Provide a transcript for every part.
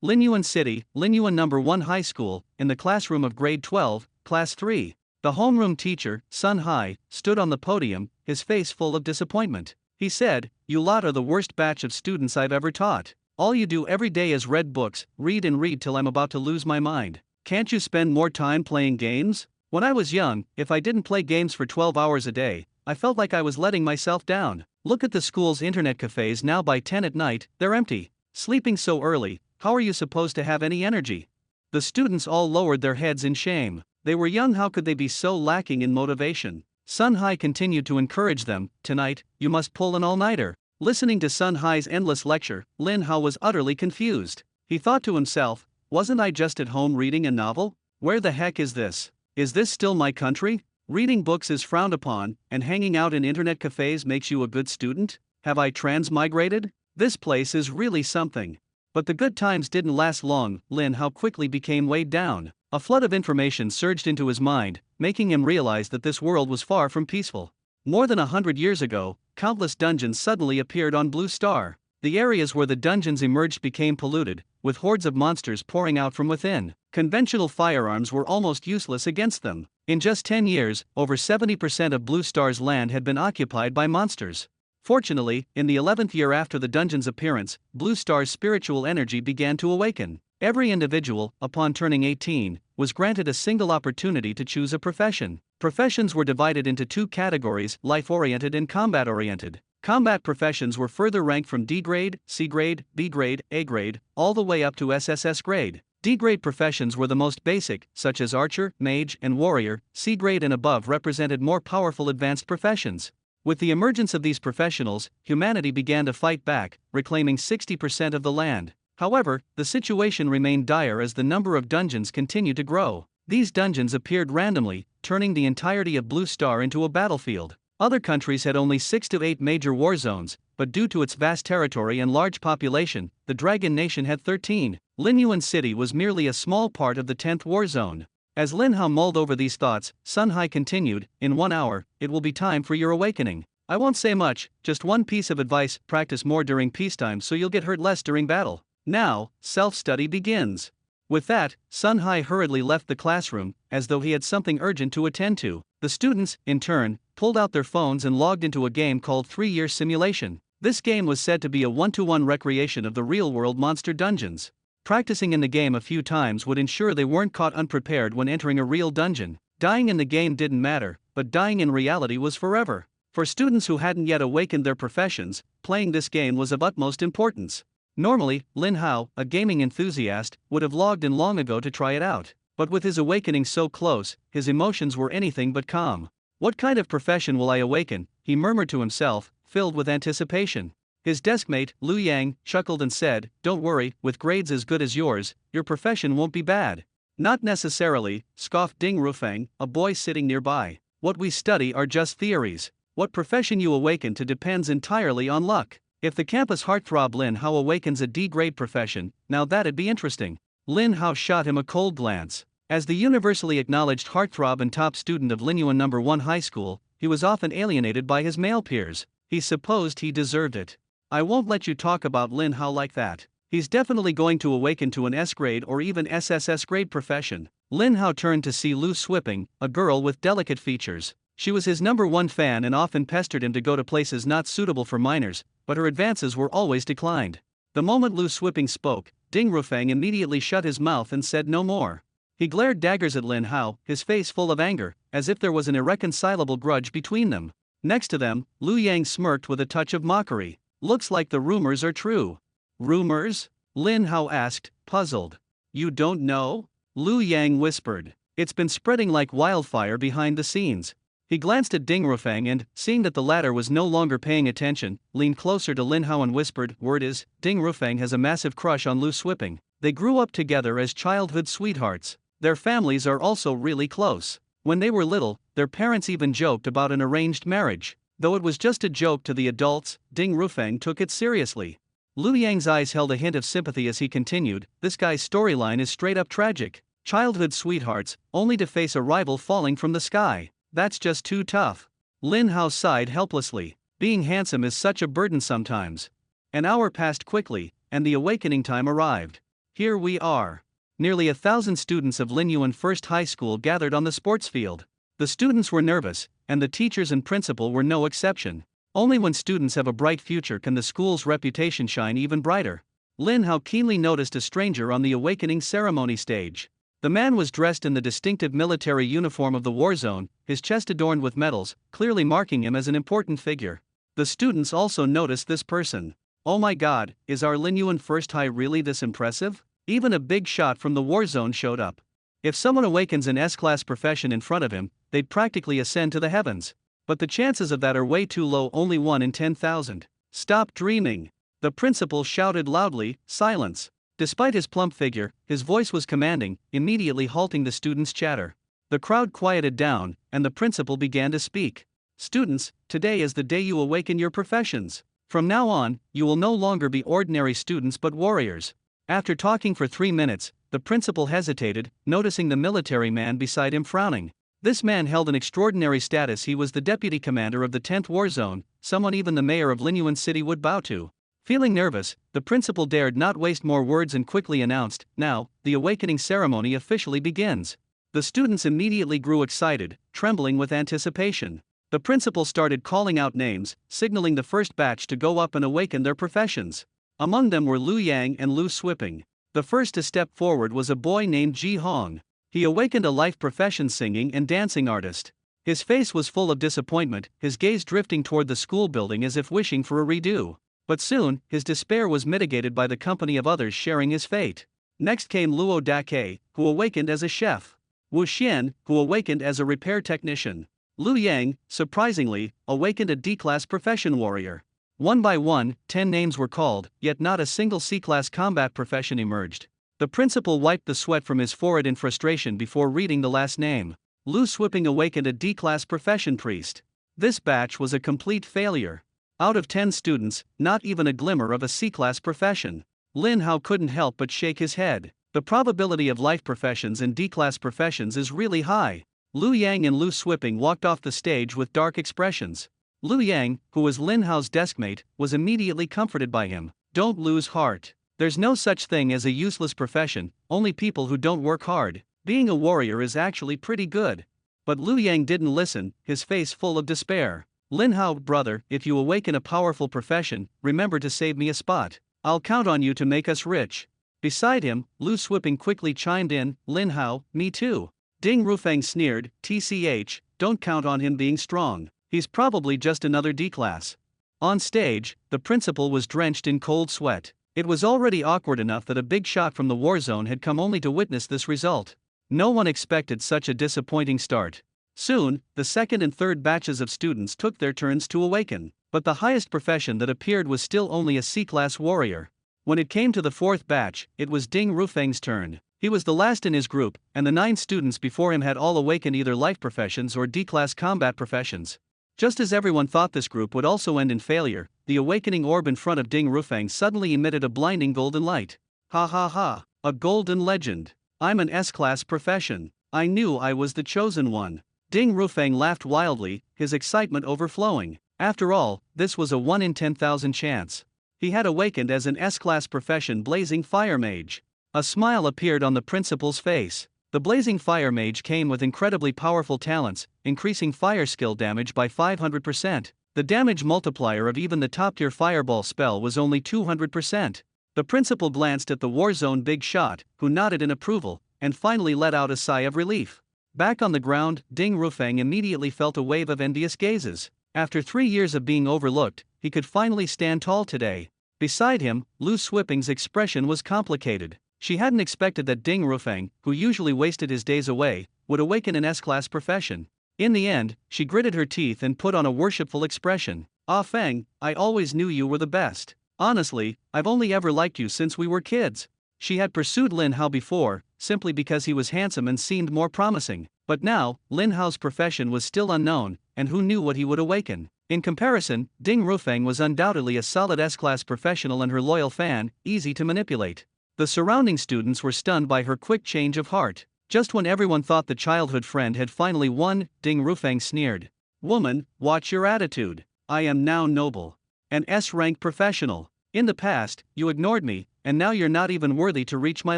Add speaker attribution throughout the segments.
Speaker 1: Linyuan City, Linyuan Number 1 High School, in the classroom of grade 12, class 3. The homeroom teacher, Sun Hai, stood on the podium, his face full of disappointment. He said, "You lot are the worst batch of students I've ever taught. All you do every day is read books, read and read till I'm about to lose my mind. Can't you spend more time playing games? When I was young, if I didn't play games for 12 hours a day, I felt like I was letting myself down. Look at the school's internet cafes now. By 10 at night, they're empty. Sleeping so early, how are you supposed to have any energy?" The students all lowered their heads in shame. They were young, how could they be so lacking in motivation? Sun Hai continued to encourage them. "Tonight, you must pull an all-nighter." Listening to Sun Hai's endless lecture, Lin Hao was utterly confused. He thought to himself, wasn't I just at home reading a novel? Where the heck is this? Is this still my country? Reading books is frowned upon, and hanging out in internet cafes makes you a good student? Have I transmigrated? This place is really something. But the good times didn't last long. Lin Hao quickly became weighed down. A flood of information surged into his mind, making him realize that this world was far from peaceful. More than 100 years ago, countless dungeons suddenly appeared on Blue Star. The areas where the dungeons emerged became polluted, with hordes of monsters pouring out from within. Conventional firearms were almost useless against them. In just 10 years, over 70% of Blue Star's land had been occupied by monsters. Fortunately, in the 11th year after the dungeon's appearance, Blue Star's spiritual energy began to awaken. Every individual, upon turning 18, was granted a single opportunity to choose a profession. Professions were divided into two categories: life-oriented and combat-oriented. Combat professions were further ranked from D grade, C grade, B grade, A grade, all the way up to SSS grade. D grade professions were the most basic, such as archer, mage, and warrior. C grade and above represented more powerful advanced professions. With the emergence of these professionals, humanity began to fight back, reclaiming 60% of the land. However, the situation remained dire as the number of dungeons continued to grow. These dungeons appeared randomly, turning the entirety of Blue Star into a battlefield. Other countries had only 6 to 8 major war zones, but due to its vast territory and large population, the Dragon Nation had 13. Linyuan City was merely a small part of the 10th war zone. As Lin Hao mulled over these thoughts, Sun Hai continued, "In 1 hour, it will be time for your awakening. I won't say much, just one piece of advice: practice more during peacetime so you'll get hurt less during battle. Now, self-study begins." With that, Sun Hai hurriedly left the classroom, as though he had something urgent to attend to. The students, in turn, pulled out their phones and logged into a game called 3-Year Simulation. This game was said to be a one-to-one recreation of the real-world monster dungeons. Practicing in the game a few times would ensure they weren't caught unprepared when entering a real dungeon. Dying in the game didn't matter, but dying in reality was forever. For students who hadn't yet awakened their professions, playing this game was of utmost importance. Normally, Lin Hao, a gaming enthusiast, would have logged in long ago to try it out. But with his awakening so close, his emotions were anything but calm. "What kind of profession will I awaken?" he murmured to himself, filled with anticipation. His deskmate, Lu Yang, chuckled and said, "Don't worry, with grades as good as yours, your profession won't be bad." "Not necessarily," scoffed Ding Rufeng, a boy sitting nearby. "What we study are just theories. What profession you awaken to depends entirely on luck. If the campus heartthrob Lin Hao awakens a D-grade profession, now that'd be interesting." Lin Hao shot him a cold glance. As the universally acknowledged heartthrob and top student of Linyuan Number 1 High School, he was often alienated by his male peers. He supposed he deserved it. "I won't let you talk about Lin Hao like that. He's definitely going to awaken to an S-grade or even SSS grade profession." Lin Hao turned to see Lu Swipping, a girl with delicate features. She was his number 1 fan and often pestered him to go to places not suitable for minors, but her advances were always declined. The moment Lu Swipping spoke, Ding Rufeng immediately shut his mouth and said no more. He glared daggers at Lin Hao, his face full of anger, as if there was an irreconcilable grudge between them. Next to them, Lu Yang smirked with a touch of mockery. "Looks like the rumors are true." "Rumors?" Lin Hao asked, puzzled. "You don't know?" Lu Yang whispered. "It's been spreading like wildfire behind the scenes." He glanced at Ding Rufeng and, seeing that the latter was no longer paying attention, leaned closer to Lin Hao and whispered, "Word is, Ding Rufeng has a massive crush on Lu Swipping. They grew up together as childhood sweethearts. Their families are also really close. When they were little, their parents even joked about an arranged marriage. Though it was just a joke to the adults, Ding Rufeng took it seriously." Lu Yang's eyes held a hint of sympathy as he continued, "This guy's storyline is straight up tragic. Childhood sweethearts, only to face a rival falling from the sky. That's just too tough." Lin Hao sighed helplessly. Being handsome is such a burden sometimes. An hour passed quickly, and the awakening time arrived. here we are. Nearly 1,000 students of Linyuan First High School gathered on the sports field. The students were nervous, and the teachers and principal were no exception. Only when students have a bright future can the school's reputation shine even brighter. Lin Hao keenly noticed a stranger on the awakening ceremony stage. The man was dressed in the distinctive military uniform of the war zone, his chest adorned with medals, clearly marking him as an important figure. The students also noticed this person. Oh my god, is our Linyuan First High really this impressive? Even a big shot from the war zone showed up. If someone awakens an S-class profession in front of him, they'd practically ascend to the heavens. But the chances of that are way too low, only 1 in 10,000. Stop dreaming. The principal shouted loudly, silence. Despite his plump figure, his voice was commanding, immediately halting the students' chatter. The crowd quieted down, and the principal began to speak. Students, today is the day you awaken your professions. From now on, you will no longer be ordinary students but warriors. After talking for 3 minutes, the principal hesitated, noticing the military man beside him frowning. This man held an extraordinary status. He was the deputy commander of the 10th War Zone, someone even the mayor of Linyuan City would bow to. Feeling nervous, the principal dared not waste more words and quickly announced, "Now, the awakening ceremony officially begins." The students immediately grew excited, trembling with anticipation. The principal started calling out names, signaling the first batch to go up and awaken their professions. Among them were Lu Yang and Lu Swiping. The first to step forward was a boy named Ji Hong. He awakened a life profession singing and dancing artist. His face was full of disappointment, his gaze drifting toward the school building as if wishing for a redo. But soon, his despair was mitigated by the company of others sharing his fate. Next came Luo Dake, who awakened as a chef. Wu Xian, who awakened as a repair technician. Lu Yang, surprisingly, awakened a D-class profession warrior. One by one, 10 names were called, yet not a single C-class combat profession emerged. The principal wiped the sweat from his forehead in frustration before reading the last name. Lu Swiping awakened a D-class profession priest. This batch was a complete failure. Out of 10 students, not even a glimmer of a C-class profession. Lin Hao couldn't help but shake his head. The probability of life professions and D-class professions is really high. Lu Yang and Lu Swiping walked off the stage with dark expressions. Lu Yang, who was Lin Hao's deskmate, was immediately comforted by him. Don't lose heart. There's no such thing as a useless profession, only people who don't work hard. Being a warrior is actually pretty good. But Lu Yang didn't listen, his face full of despair. Lin Hao, brother, if you awaken a powerful profession, remember to save me a spot. I'll count on you to make us rich. Beside him, Lu Swiping quickly chimed in, Lin Hao, me too. Ding Rufeng sneered, TCH, don't count on him being strong. He's probably just another D-class. On stage, the principal was drenched in cold sweat. It was already awkward enough that a big shot from the war zone had come only to witness this result. No one expected such a disappointing start. Soon, the second and third batches of students took their turns to awaken, but the highest profession that appeared was still only a C-class warrior. When it came to the fourth batch, it was Ding Rufeng's turn. He was the last in his group, and the 9 students before him had all awakened either life professions or D-class combat professions. Just as everyone thought this group would also end in failure, the awakening orb in front of Ding Rufeng suddenly emitted a blinding golden light. Ha ha ha, a golden legend. I'm an S-class profession. I knew I was the chosen one. Ding Rufeng laughed wildly, his excitement overflowing. After all, this was a 1 in 10,000 chance. He had awakened as an S-class profession Blazing Fire Mage. A smile appeared on the principal's face. The Blazing Fire Mage came with incredibly powerful talents, increasing fire skill damage by 500%. The damage multiplier of even the top-tier Fireball spell was only 200%. The principal glanced at the war zone big shot, who nodded in approval, and finally let out a sigh of relief. Back on the ground, Ding Rufeng immediately felt a wave of envious gazes. After 3 years of being overlooked, he could finally stand tall today. Beside him, Lu Swiping's expression was complicated. She hadn't expected that Ding Rufeng, who usually wasted his days away, would awaken an S-class profession. In the end, she gritted her teeth and put on a worshipful expression. Ah Feng, I always knew you were the best. Honestly, I've only ever liked you since we were kids. She had pursued Lin Hao before, simply because he was handsome and seemed more promising. But now, Lin Hao's profession was still unknown, and who knew what he would awaken. In comparison, Ding Rufeng was undoubtedly a solid S-class professional and her loyal fan, easy to manipulate. The surrounding students were stunned by her quick change of heart. Just when everyone thought the childhood friend had finally won, Ding Rufeng sneered. Woman, watch your attitude. I am now noble. An S-rank professional. In the past, you ignored me, and now you're not even worthy to reach my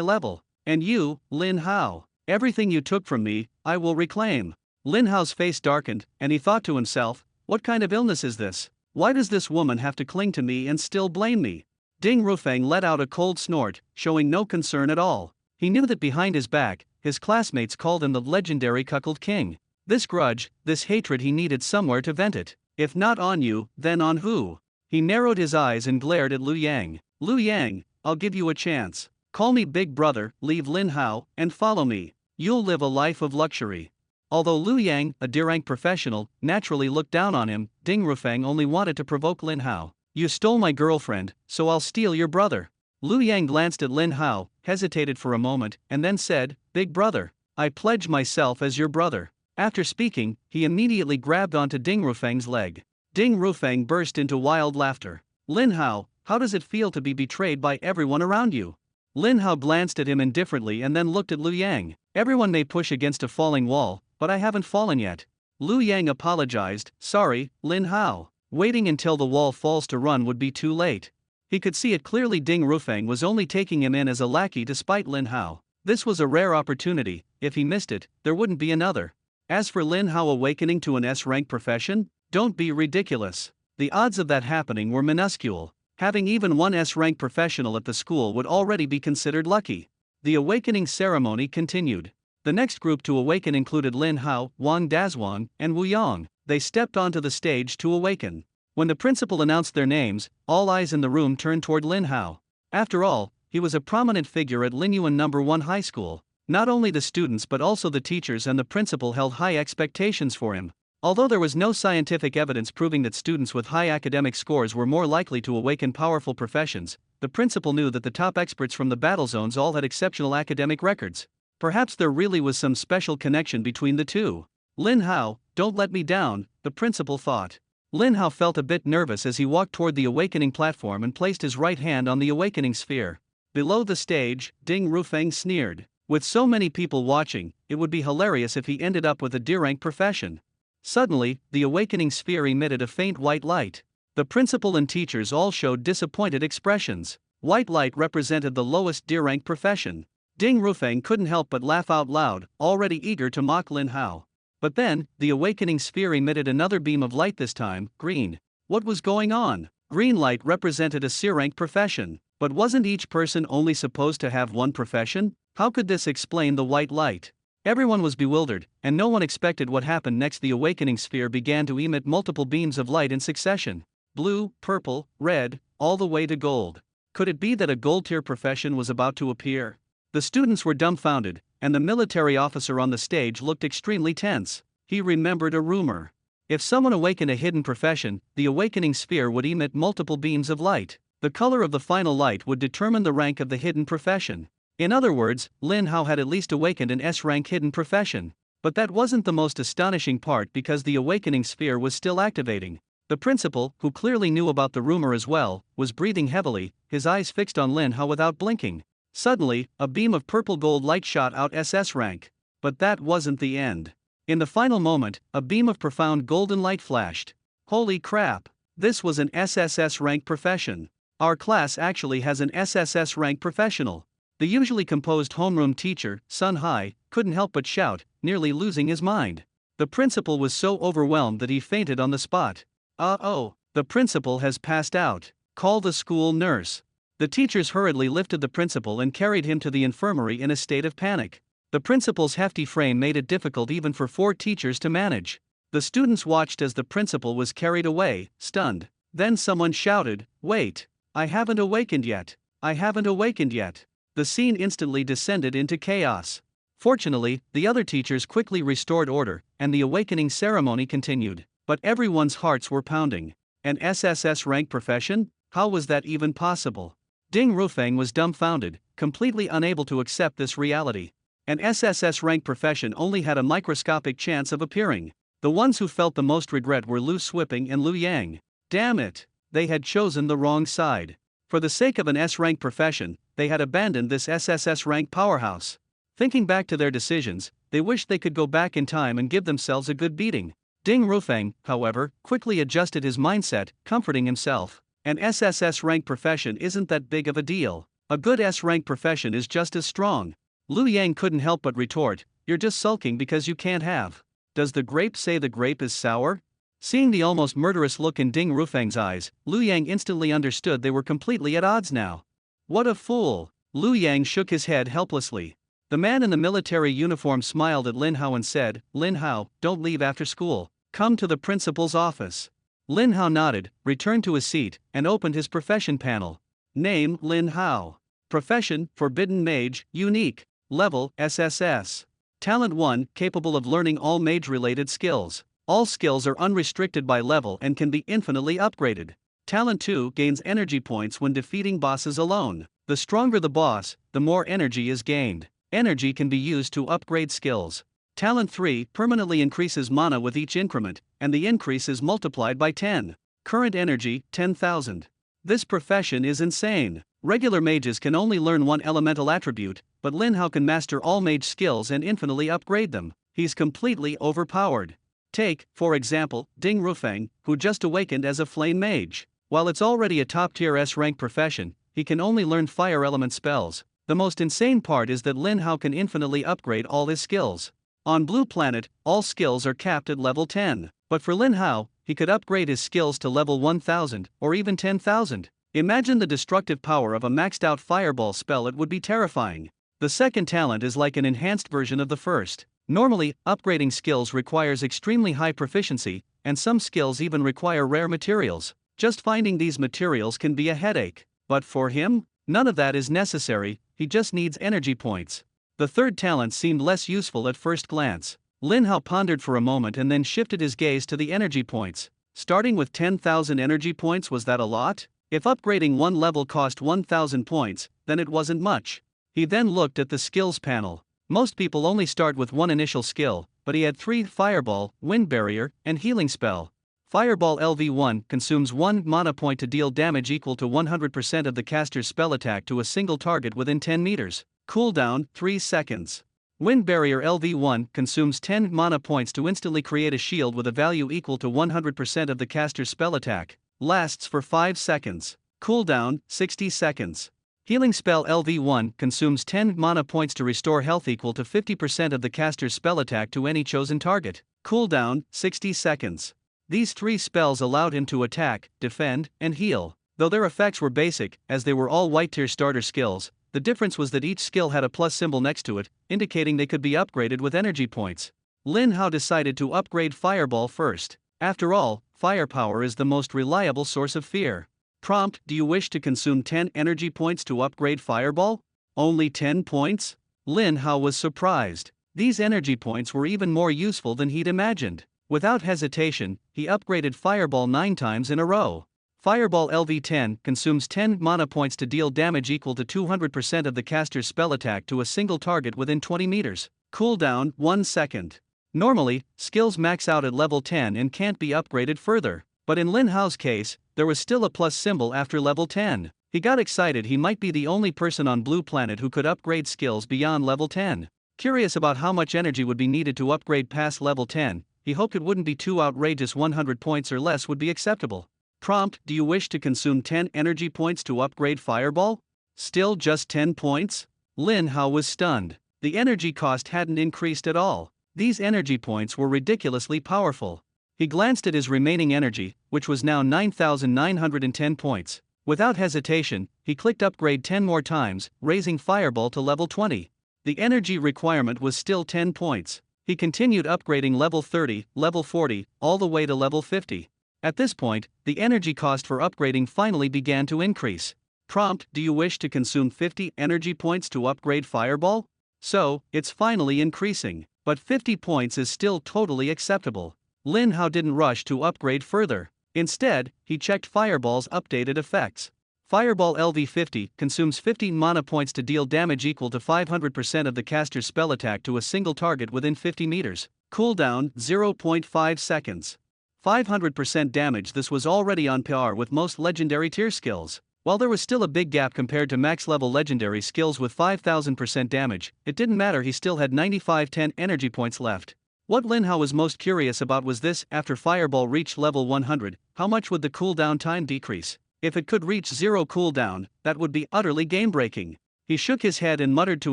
Speaker 1: level. And you, Lin Hao, everything you took from me, I will reclaim. Lin Hao's face darkened, and he thought to himself, what kind of illness is this? Why does this woman have to cling to me and still blame me? Ding Rufeng let out a cold snort, showing no concern at all. He knew that behind his back, his classmates called him the legendary cuckold king. This grudge, this hatred, he needed somewhere to vent it. If not on you, then on who? He narrowed his eyes and glared at Liu Yang. Liu Yang, I'll give you a chance. Call me big brother, leave Lin Hao, and follow me. You'll live a life of luxury. Although Liu Yang, a D-rank professional, naturally looked down on him, Ding Rufeng only wanted to provoke Lin Hao. You stole my girlfriend, so I'll steal your brother. Liu Yang glanced at Lin Hao, hesitated for a moment, and then said, Big brother, I pledge myself as your brother. After speaking, he immediately grabbed onto Ding Rufeng's leg. Ding Rufeng burst into wild laughter. Lin Hao, how does it feel to be betrayed by everyone around you? Lin Hao glanced at him indifferently and then looked at Liu Yang. Everyone may push against a falling wall, but I haven't fallen yet. Liu Yang apologized, sorry, Lin Hao. Waiting until the wall falls to run would be too late. He could see it clearly. Ding Rufeng was only taking him in as a lackey to spite Lin Hao. This was a rare opportunity. If he missed it, there wouldn't be another. As for Lin Hao awakening to an S-rank profession, don't be ridiculous. The odds of that happening were minuscule. Having even one S-rank professional at the school would already be considered lucky. The awakening ceremony continued. The next group to awaken included Lin Hao, Wang Dazhuang, and Wu Yang. They stepped onto the stage to awaken. When the principal announced their names, all eyes in the room turned toward Lin Hao. After all, he was a prominent figure at Linyuan No. 1 High School. Not only the students but also the teachers and the principal held high expectations for him. Although there was no scientific evidence proving that students with high academic scores were more likely to awaken powerful professions, the principal knew that the top experts from the battle zones all had exceptional academic records. Perhaps there really was some special connection between the two. Lin Hao, don't let me down, the principal thought. Lin Hao felt a bit nervous as he walked toward the awakening platform and placed his right hand on the awakening sphere. Below the stage, Ding Rufeng sneered. With so many people watching, it would be hilarious if he ended up with a D-rank profession. Suddenly, the awakening sphere emitted a faint white light. The principal and teachers all showed disappointed expressions. White light represented the lowest D-rank profession. Ding Rufeng couldn't help but laugh out loud, already eager to mock Lin Hao. But then, the awakening sphere emitted another beam of light, this time, green. What was going on? Green light represented a C-rank profession. But wasn't each person only supposed to have one profession? How could this explain the white light? Everyone was bewildered, and no one expected what happened next. The awakening sphere began to emit multiple beams of light in succession. Blue, purple, red, all the way to gold. Could it be that a gold-tier profession was about to appear? The students were dumbfounded, and the military officer on the stage looked extremely tense. He remembered a rumor. If someone awakened a hidden profession, the awakening sphere would emit multiple beams of light. The color of the final light would determine the rank of the hidden profession. In other words, Lin Hao had at least awakened an S-rank hidden profession. But that wasn't the most astonishing part, because the awakening sphere was still activating. The principal, who clearly knew about the rumor as well, was breathing heavily, his eyes fixed on Lin Hao without blinking. Suddenly, a beam of purple-gold light shot out SS rank. But that wasn't the end. In the final moment, a beam of profound golden light flashed. Holy crap! This was an SSS rank profession. Our class actually has an SSS rank professional. The usually composed homeroom teacher, Sun Hai, couldn't help but shout, nearly losing his mind. The principal was so overwhelmed that he fainted on the spot. Uh-oh, the principal has passed out. Call the school nurse. The teachers hurriedly lifted the principal and carried him to the infirmary in a state of panic. The principal's hefty frame made it difficult even for 4 teachers to manage. The students watched as the principal was carried away, stunned. Then someone shouted, "Wait! I haven't awakened yet! I haven't awakened yet!" The scene instantly descended into chaos. Fortunately, the other teachers quickly restored order, and the awakening ceremony continued. But everyone's hearts were pounding. An SSS rank profession? How was that even possible? Ding Rufeng was dumbfounded, completely unable to accept this reality. An SSS rank profession only had a microscopic chance of appearing. The ones who felt the most regret were Lu Swiping and Liu Yang. Damn it! They had chosen the wrong side. For the sake of an S-rank profession, they had abandoned this SSS rank powerhouse. Thinking back to their decisions, they wished they could go back in time and give themselves a good beating. Ding Rufeng, however, quickly adjusted his mindset, comforting himself. An SSS rank profession isn't that big of a deal. A good S-rank profession is just as strong. Liu Yang couldn't help but retort, you're just sulking because you can't have. Does the grape say the grape is sour? Seeing the almost murderous look in Ding Rufang's eyes, Liu Yang instantly understood they were completely at odds now. What a fool! Liu Yang shook his head helplessly. The man in the military uniform smiled at Lin Hao and said, Lin Hao, don't leave after school, come to the principal's office. Lin Hao nodded, returned to his seat, and opened his profession panel. Name, Lin Hao. Profession, Forbidden Mage, Unique. Level, SSS. Talent 1, capable of learning all mage-related skills. All skills are unrestricted by level and can be infinitely upgraded. Talent 2 gains energy points when defeating bosses alone. The stronger the boss, the more energy is gained. Energy can be used to upgrade skills. Talent 3 permanently increases mana with each increment, and the increase is multiplied by 10. Current energy, 10,000. This profession is insane. Regular mages can only learn one elemental attribute, but Lin Hao can master all mage skills and infinitely upgrade them. He's completely overpowered. Take, for example, Ding Rufang, who just awakened as a flame mage. While it's already a top-tier S-rank profession, he can only learn fire element spells. The most insane part is that Lin Hao can infinitely upgrade all his skills. On Blue Planet, all skills are capped at level 10, but for Lin Hao, he could upgrade his skills to level 1000 or even 10,000. Imagine the destructive power of a maxed-out fireball spell. It would be terrifying. The second talent is like an enhanced version of the first. Normally, upgrading skills requires extremely high proficiency, and some skills even require rare materials. Just finding these materials can be a headache. But for him, none of that is necessary, he just needs energy points. The third talent seemed less useful at first glance. Lin Hao pondered for a moment and then shifted his gaze to the energy points. Starting with 10,000 energy points, was that a lot? If upgrading one level cost 1,000 points, then it wasn't much. He then looked at the skills panel. Most people only start with one initial skill, but he had 3: Fireball, Wind Barrier, and Healing Spell. Fireball LV1 consumes 1 mana point to deal damage equal to 100% of the caster's spell attack to a single target within 10 meters. Cooldown, 3 seconds. Wind Barrier LV1 consumes 10 mana points to instantly create a shield with a value equal to 100% of the caster's spell attack. Lasts for 5 seconds. Cooldown, 60 seconds. Healing Spell LV1 consumes 10 mana points to restore health equal to 50% of the caster's spell attack to any chosen target. Cooldown, 60 seconds. These 3 spells allowed him to attack, defend, and heal. Though their effects were basic, as they were all white-tier starter skills, the difference was that each skill had a plus symbol next to it, indicating they could be upgraded with energy points. Lin Hao decided to upgrade Fireball first. After all, firepower is the most reliable source of fear. Prompt: do you wish to consume 10 energy points to upgrade Fireball? Only 10 points? Lin Hao was surprised. These energy points were even more useful than he'd imagined. Without hesitation, he upgraded Fireball 9 times in a row. Fireball LV10 consumes 10 mana points to deal damage equal to 200% of the caster's spell attack to a single target within 20 meters. Cooldown, 1 second. Normally, skills max out at level 10 and can't be upgraded further. But in Lin Hao's case, there was still a plus symbol after level 10. He got excited. He might be the only person on Blue Planet who could upgrade skills beyond level 10. Curious about how much energy would be needed to upgrade past level 10, he hoped it wouldn't be too outrageous. 100 points or less would be acceptable. Prompt: do you wish to consume 10 energy points to upgrade Fireball? Still just 10 points? Lin Hao was stunned. The energy cost hadn't increased at all. These energy points were ridiculously powerful. He glanced at his remaining energy, which was now 9,910 points. Without hesitation, he clicked upgrade 10 more times, raising Fireball to level 20. The energy requirement was still 10 points. He continued upgrading level 30, level 40, all the way to level 50. At this point, the energy cost for upgrading finally began to increase. Prompt: do you wish to consume 50 energy points to upgrade Fireball? So, it's finally increasing, but 50 points is still totally acceptable. Lin Hao didn't rush to upgrade further. Instead, he checked Fireball's updated effects. Fireball LV50 consumes 15 mana points to deal damage equal to 500% of the caster's spell attack to a single target within 50 meters. Cooldown, 0.5 seconds. 500% damage. This was already on par with most legendary tier skills. While there was still a big gap compared to max-level legendary skills with 5,000% damage, it didn't matter. He still had 9510 energy points left. What Lin Hao was most curious about was this: after Fireball reached level 100, how much would the cooldown time decrease? If it could reach 0 cooldown, that would be utterly game-breaking. He shook his head and muttered to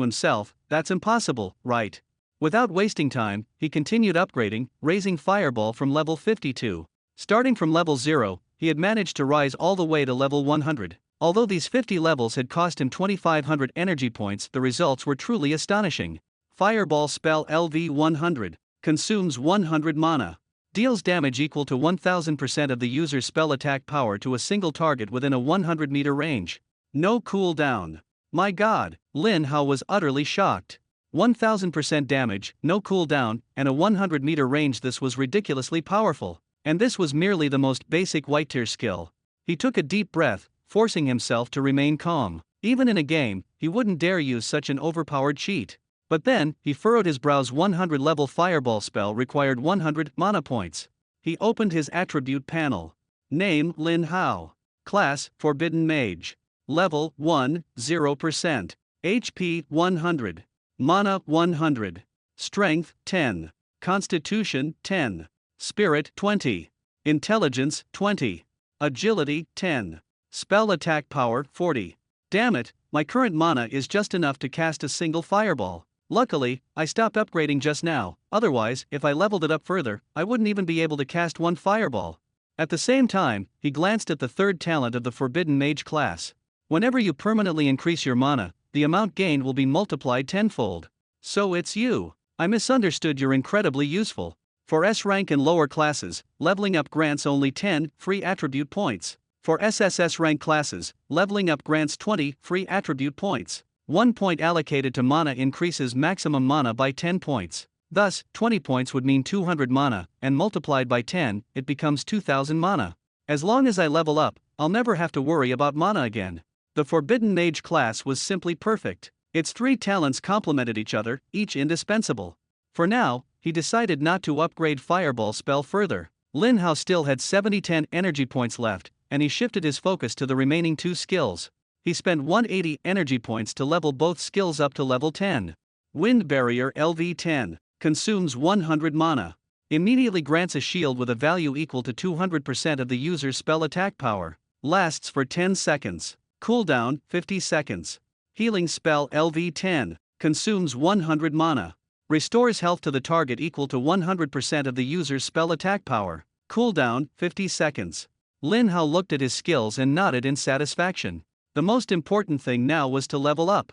Speaker 1: himself, that's impossible, right? Without wasting time, he continued upgrading, raising Fireball from level 52. Starting from level 0, he had managed to rise all the way to level 100. Although these 50 levels had cost him 2500 energy points, the results were truly astonishing. Fireball spell LV 100. Consumes 100 mana. Deals damage equal to 1000% of the user's spell attack power to a single target within a 100 meter range. No cooldown. My god, Lin Hao was utterly shocked. 1000% damage, no cooldown, and a 100 meter range. This was ridiculously powerful. And this was merely the most basic white tier skill. He took a deep breath, forcing himself to remain calm. Even in a game, he wouldn't dare use such an overpowered cheat. But then, he furrowed his brows. 100 level Fireball spell required 100 mana points. He opened his attribute panel. Name Lin Hao. Class Forbidden Mage. Level 1, 0%. HP 100. Mana 100. Strength 10. Constitution 10. Spirit 20. Intelligence 20. Agility 10. Spell attack power 40. Damn it, my current mana is just enough to cast a single fireball. Luckily, I stopped upgrading just now, otherwise, if I leveled it up further, I wouldn't even be able to cast one fireball. At the same time, he glanced at the third talent of the Forbidden Mage class. Whenever you permanently increase your mana, the amount gained will be multiplied tenfold. So it's you. I misunderstood. You're incredibly useful. For S rank and lower classes, leveling up grants only 10 free attribute points. For SSS rank classes, leveling up grants 20 free attribute points. 1 point allocated to mana increases maximum mana by 10 points. Thus, 20 points would mean 200 mana, and multiplied by 10, it becomes 2000 mana. As long as I level up, I'll never have to worry about mana again. The Forbidden Mage class was simply perfect. Its three talents complemented each other, each indispensable. For now, he decided not to upgrade Fireball spell further. Lin Hao still had 70-10 energy points left, and he shifted his focus to the remaining two skills. He spent 180 energy points to level both skills up to level 10. Wind Barrier LV 10. Consumes 100 mana. Immediately grants a shield with a value equal to 200% of the user's spell attack power. Lasts for 10 seconds. Cooldown 50 seconds. Healing spell LV 10. Consumes 100 mana. Restores health to the target equal to 100% of the user's spell attack power. Cooldown 50 seconds. Lin Hao looked at his skills and nodded in satisfaction. The most important thing now was to level up,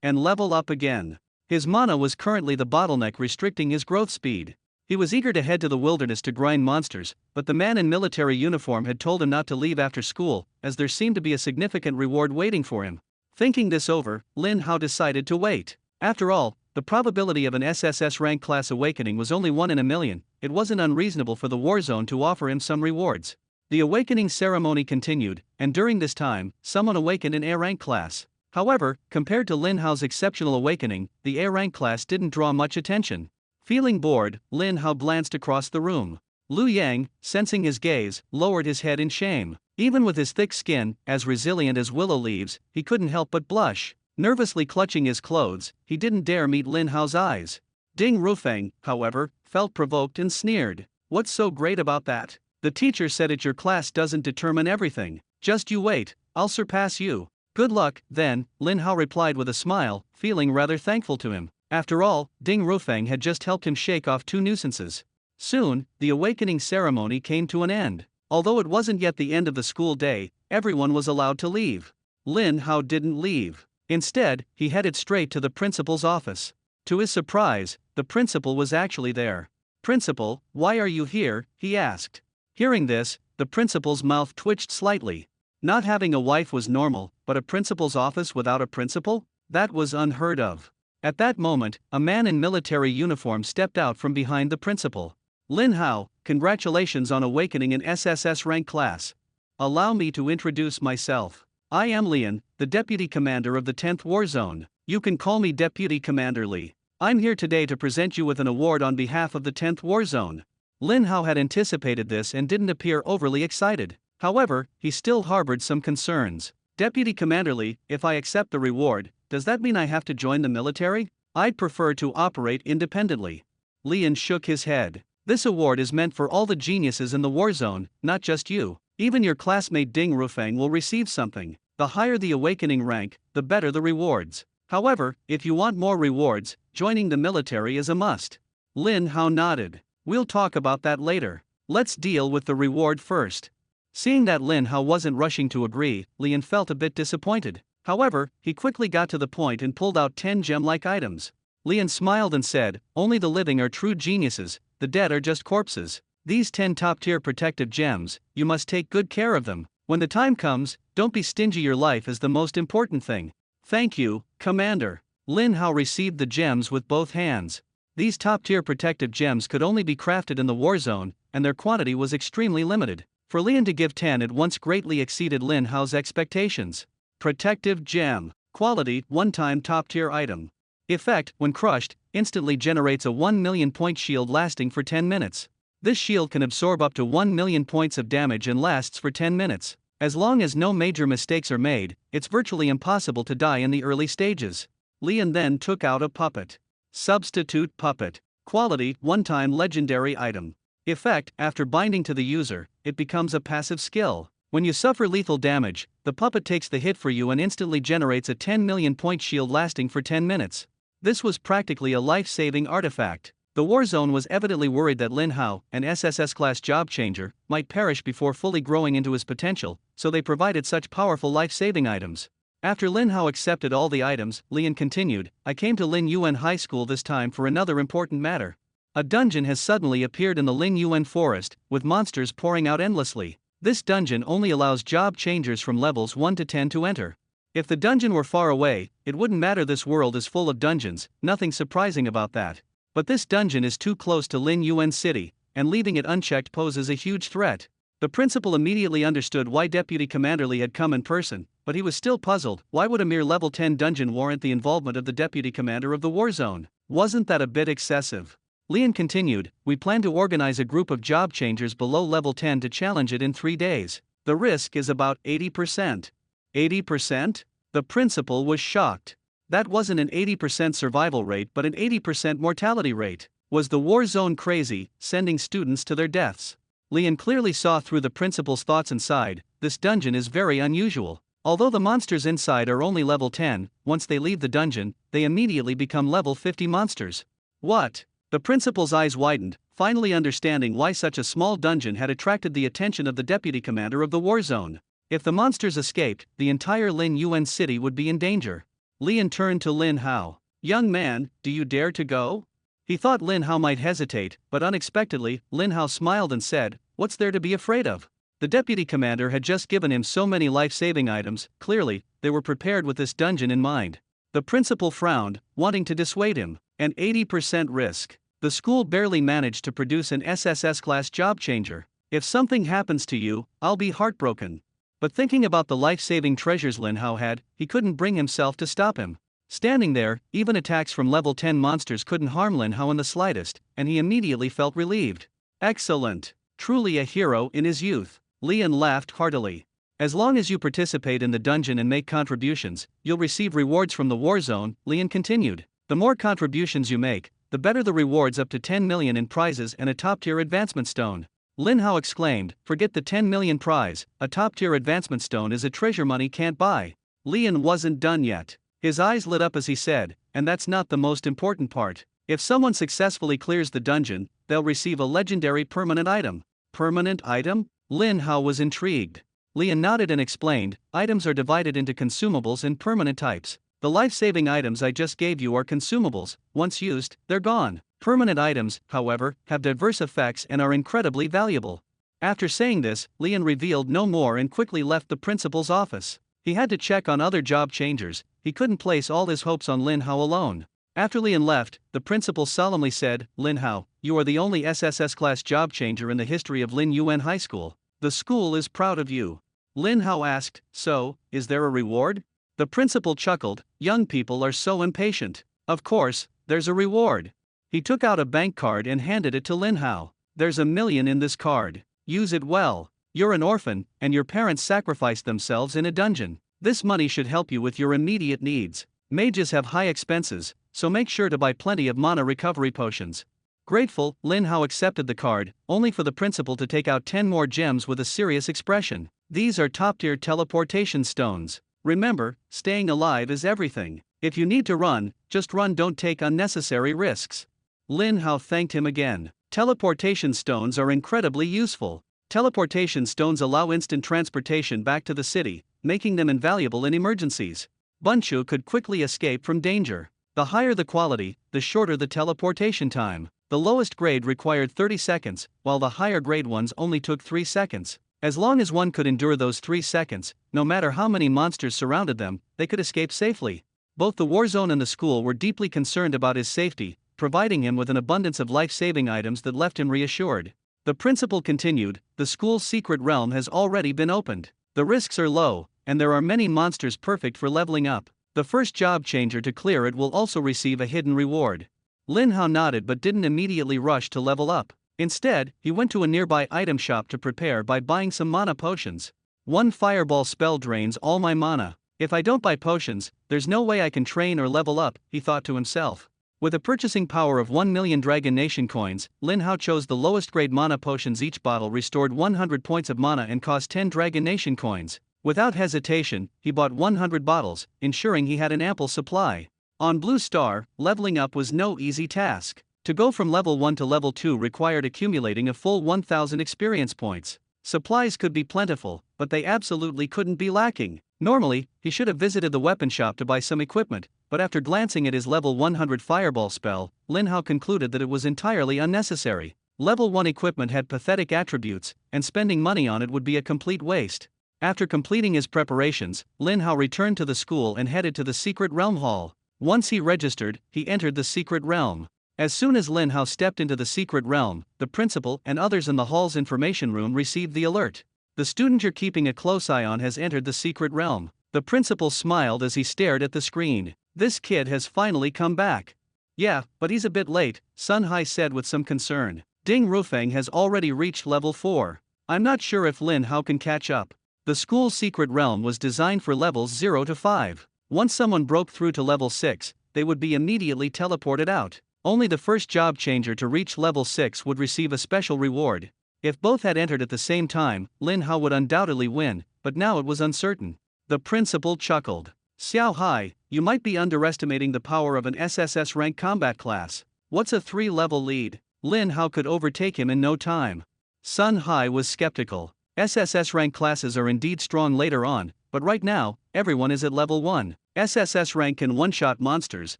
Speaker 1: and level up again. His mana was currently the bottleneck restricting his growth speed. He was eager to head to the wilderness to grind monsters, but the man in military uniform had told him not to leave after school, as there seemed to be a significant reward waiting for him. Thinking this over, Lin Hao decided to wait. After all, the probability of an SSS rank class awakening was only 1 in a million. It wasn't unreasonable for the Warzone to offer him some rewards. The awakening ceremony continued, and during this time, someone awakened in A rank class. However, compared to Lin Hao's exceptional awakening, the A rank class didn't draw much attention. Feeling bored, Lin Hao glanced across the room. Lu Yang, sensing his gaze, lowered his head in shame. Even with his thick skin, as resilient as willow leaves, he couldn't help but blush. Nervously clutching his clothes, he didn't dare meet Lin Hao's eyes. Ding Rufeng, however, felt provoked and sneered. What's so great about that? The teacher said it. Your class doesn't determine everything. Just you wait, I'll surpass you. Good luck, then, Lin Hao replied with a smile, feeling rather thankful to him. After all, Ding Rufeng had just helped him shake off two nuisances. Soon, the awakening ceremony came to an end. Although it wasn't yet the end of the school day, everyone was allowed to leave. Lin Hao didn't leave. Instead, he headed straight to the principal's office. To his surprise, the principal was actually there. "Principal, why are you here?" he asked. Hearing this, the principal's mouth twitched slightly. Not having a wife was normal, but a principal's office without a principal? That was unheard of. At that moment, a man in military uniform stepped out from behind the principal. "Lin Hao, congratulations on awakening in SSS rank class. Allow me to introduce myself. I am Lian, the Deputy Commander of the 10th War Zone. You can call me Deputy Commander Li. I'm here today to present you with an award on behalf of the 10th War Zone." Lin Hao had anticipated this and didn't appear overly excited. However, he still harbored some concerns. "Deputy Commander Li, if I accept the reward, does that mean I have to join the military? I'd prefer to operate independently." Lian shook his head. "This award is meant for all the geniuses in the war zone, not just you. Even your classmate Ding Rufang will receive something. The higher the awakening rank, the better the rewards. However, if you want more rewards, joining the military is a must. Lin Hao nodded. We'll talk about that later. Let's deal with the reward first. Seeing that Lin Hao wasn't rushing to agree, Lian felt a bit disappointed. However, he quickly got to the point and pulled out 10 gem-like items. Lian smiled and said, only the living are true geniuses, the dead are just corpses. These 10 top-tier protective gems, you must take good care of them. When the time comes, don't be stingy, your life is the most important thing. Thank you, Commander. Lin Hao received the gems with both hands. These top-tier protective gems could only be crafted in the war zone, and their quantity was extremely limited. For Lian to give 10 at once greatly exceeded Lin Hao's expectations. Protective gem. Quality, one-time top-tier item. Effect, when crushed, instantly generates a 1 million point shield lasting for 10 minutes. This shield can absorb up to 1 million points of damage and lasts for 10 minutes. As long as no major mistakes are made, it's virtually impossible to die in the early stages. Lian then took out a puppet. Substitute puppet. Quality, one-time legendary item. Effect, after binding to the user, it becomes a passive skill. When you suffer lethal damage, the puppet takes the hit for you and instantly generates a 10 million point shield lasting for 10 minutes. This was practically a life-saving artifact. The Warzone was evidently worried that Lin Hao, an SSS-class job changer, might perish before fully growing into his potential, so they provided such powerful life-saving items. After Lin Hao accepted all the items, Lian continued, I came to Lin Yuan High School this time for another important matter. A dungeon has suddenly appeared in the Lin Yuan forest, with monsters pouring out endlessly. This dungeon only allows job changers from levels 1 to 10 to enter. If the dungeon were far away, it wouldn't matter. This world is full of dungeons, nothing surprising about that. But this dungeon is too close to Lin Yuan City, and leaving it unchecked poses a huge threat. The principal immediately understood why Deputy Commander Li had come in person, but he was still puzzled. Why would a mere level 10 dungeon warrant the involvement of the Deputy Commander of the Warzone? Wasn't that a bit excessive? Lian continued, we plan to organize a group of job changers below level 10 to challenge it in 3 days. The risk is about 80%. 80%? The principal was shocked. That wasn't an 80% survival rate but an 80% mortality rate. Was the war zone crazy, sending students to their deaths? Lian clearly saw through the principal's thoughts and sighed, this dungeon is very unusual. Although the monsters inside are only level 10, once they leave the dungeon, they immediately become level 50 monsters. What? The principal's eyes widened, finally understanding why such a small dungeon had attracted the attention of the deputy commander of the war zone. If the monsters escaped, the entire Lin Yuan city would be in danger. Lian turned to Lin Hao. Young man, do you dare to go? He thought Lin Hao might hesitate, but unexpectedly, Lin Hao smiled and said, what's there to be afraid of? The deputy commander had just given him so many life-saving items, clearly, they were prepared with this dungeon in mind. The principal frowned, wanting to dissuade him. An 80% risk. The school barely managed to produce an SSS-class job changer. If something happens to you, I'll be heartbroken. But thinking about the life-saving treasures Lin Hao had, he couldn't bring himself to stop him. Standing there, even attacks from level 10 monsters couldn't harm Lin Hao in the slightest, and he immediately felt relieved. Excellent. Truly a hero in his youth. Lian laughed heartily. As long as you participate in the dungeon and make contributions, you'll receive rewards from the war zone, Lian continued. The more contributions you make, the better the rewards, up to 10 million in prizes and a top-tier advancement stone. Lin Hao exclaimed, forget the 10 million prize, a top-tier advancement stone is a treasure money can't buy. Lian wasn't done yet. His eyes lit up as he said, and that's not the most important part. If someone successfully clears the dungeon, they'll receive a legendary permanent item. Permanent item? Lin Hao was intrigued. Lian nodded and explained, items are divided into consumables and permanent types. The life-saving items I just gave you are consumables. Once used, they're gone. Permanent items, however, have diverse effects and are incredibly valuable. After saying this, Lian revealed no more and quickly left the principal's office. He had to check on other job changers. He couldn't place all his hopes on Lin Hao alone. After Lian left, the principal solemnly said, Lin Hao, you are the only SSS-class job changer in the history of Lin Yuan High School. The school is proud of you. Lin Hao asked, so, is there a reward? The principal chuckled, young people are so impatient. Of course, there's a reward. He took out a bank card and handed it to Lin Hao. There's 1 million in this card. Use it well. You're an orphan, and your parents sacrificed themselves in a dungeon. This money should help you with your immediate needs. Mages have high expenses, so make sure to buy plenty of mana recovery potions. Grateful, Lin Hao accepted the card, only for the principal to take out 10 more gems with a serious expression. These are top-tier teleportation stones. Remember, staying alive is everything. If you need to run, just run, don't take unnecessary risks. Lin Hao thanked him again. Teleportation stones are incredibly useful. Teleportation stones allow instant transportation back to the city, making them invaluable in emergencies. Bunchu could quickly escape from danger. The higher the quality, the shorter the teleportation time. The lowest grade required 30 seconds, while the higher grade ones only took 3 seconds. As long as one could endure those 3 seconds, no matter how many monsters surrounded them, they could escape safely. Both the Warzone and the school were deeply concerned about his safety, providing him with an abundance of life-saving items that left him reassured. The principal continued, the school's secret realm has already been opened. The risks are low, and there are many monsters perfect for leveling up. The first job changer to clear it will also receive a hidden reward. Lin Hao nodded but didn't immediately rush to level up. Instead, he went to a nearby item shop to prepare by buying some mana potions. One fireball spell drains all my mana. If I don't buy potions, there's no way I can train or level up, he thought to himself. With a purchasing power of 1 million Dragon Nation coins, Lin Hao chose the lowest grade mana potions. Each bottle restored 100 points of mana and cost 10 Dragon Nation coins. Without hesitation, he bought 100 bottles, ensuring he had an ample supply. On Blue Star, leveling up was no easy task. To go from level 1 to level 2 required accumulating a full 1000 experience points. Supplies could be plentiful, but they absolutely couldn't be lacking. Normally, he should have visited the weapon shop to buy some equipment, but after glancing at his level 100 fireball spell, Lin Hao concluded that it was entirely unnecessary. Level 1 equipment had pathetic attributes, and spending money on it would be a complete waste. After completing his preparations, Lin Hao returned to the school and headed to the Secret Realm Hall. Once he registered, he entered the Secret Realm. As soon as Lin Hao stepped into the Secret Realm, the principal and others in the hall's information room received the alert. The student you're keeping a close eye on has entered the Secret Realm. The principal smiled as he stared at the screen. This kid has finally come back. Yeah, but he's a bit late, Sun Hai said with some concern. Ding Rufeng has already reached level 4. I'm not sure if Lin Hao can catch up. The school's Secret Realm was designed for levels 0 to 5. Once someone broke through to level 6, they would be immediately teleported out. Only the first job changer to reach level 6 would receive a special reward. If both had entered at the same time, Lin Hao would undoubtedly win, but now it was uncertain. The principal chuckled. Xiao Hai, you might be underestimating the power of an SSS rank combat class. What's a 3-level lead? Lin Hao could overtake him in no time. Sun Hai was skeptical. SSS rank classes are indeed strong later on, but right now, everyone is at level 1. SSS rank can one-shot monsters,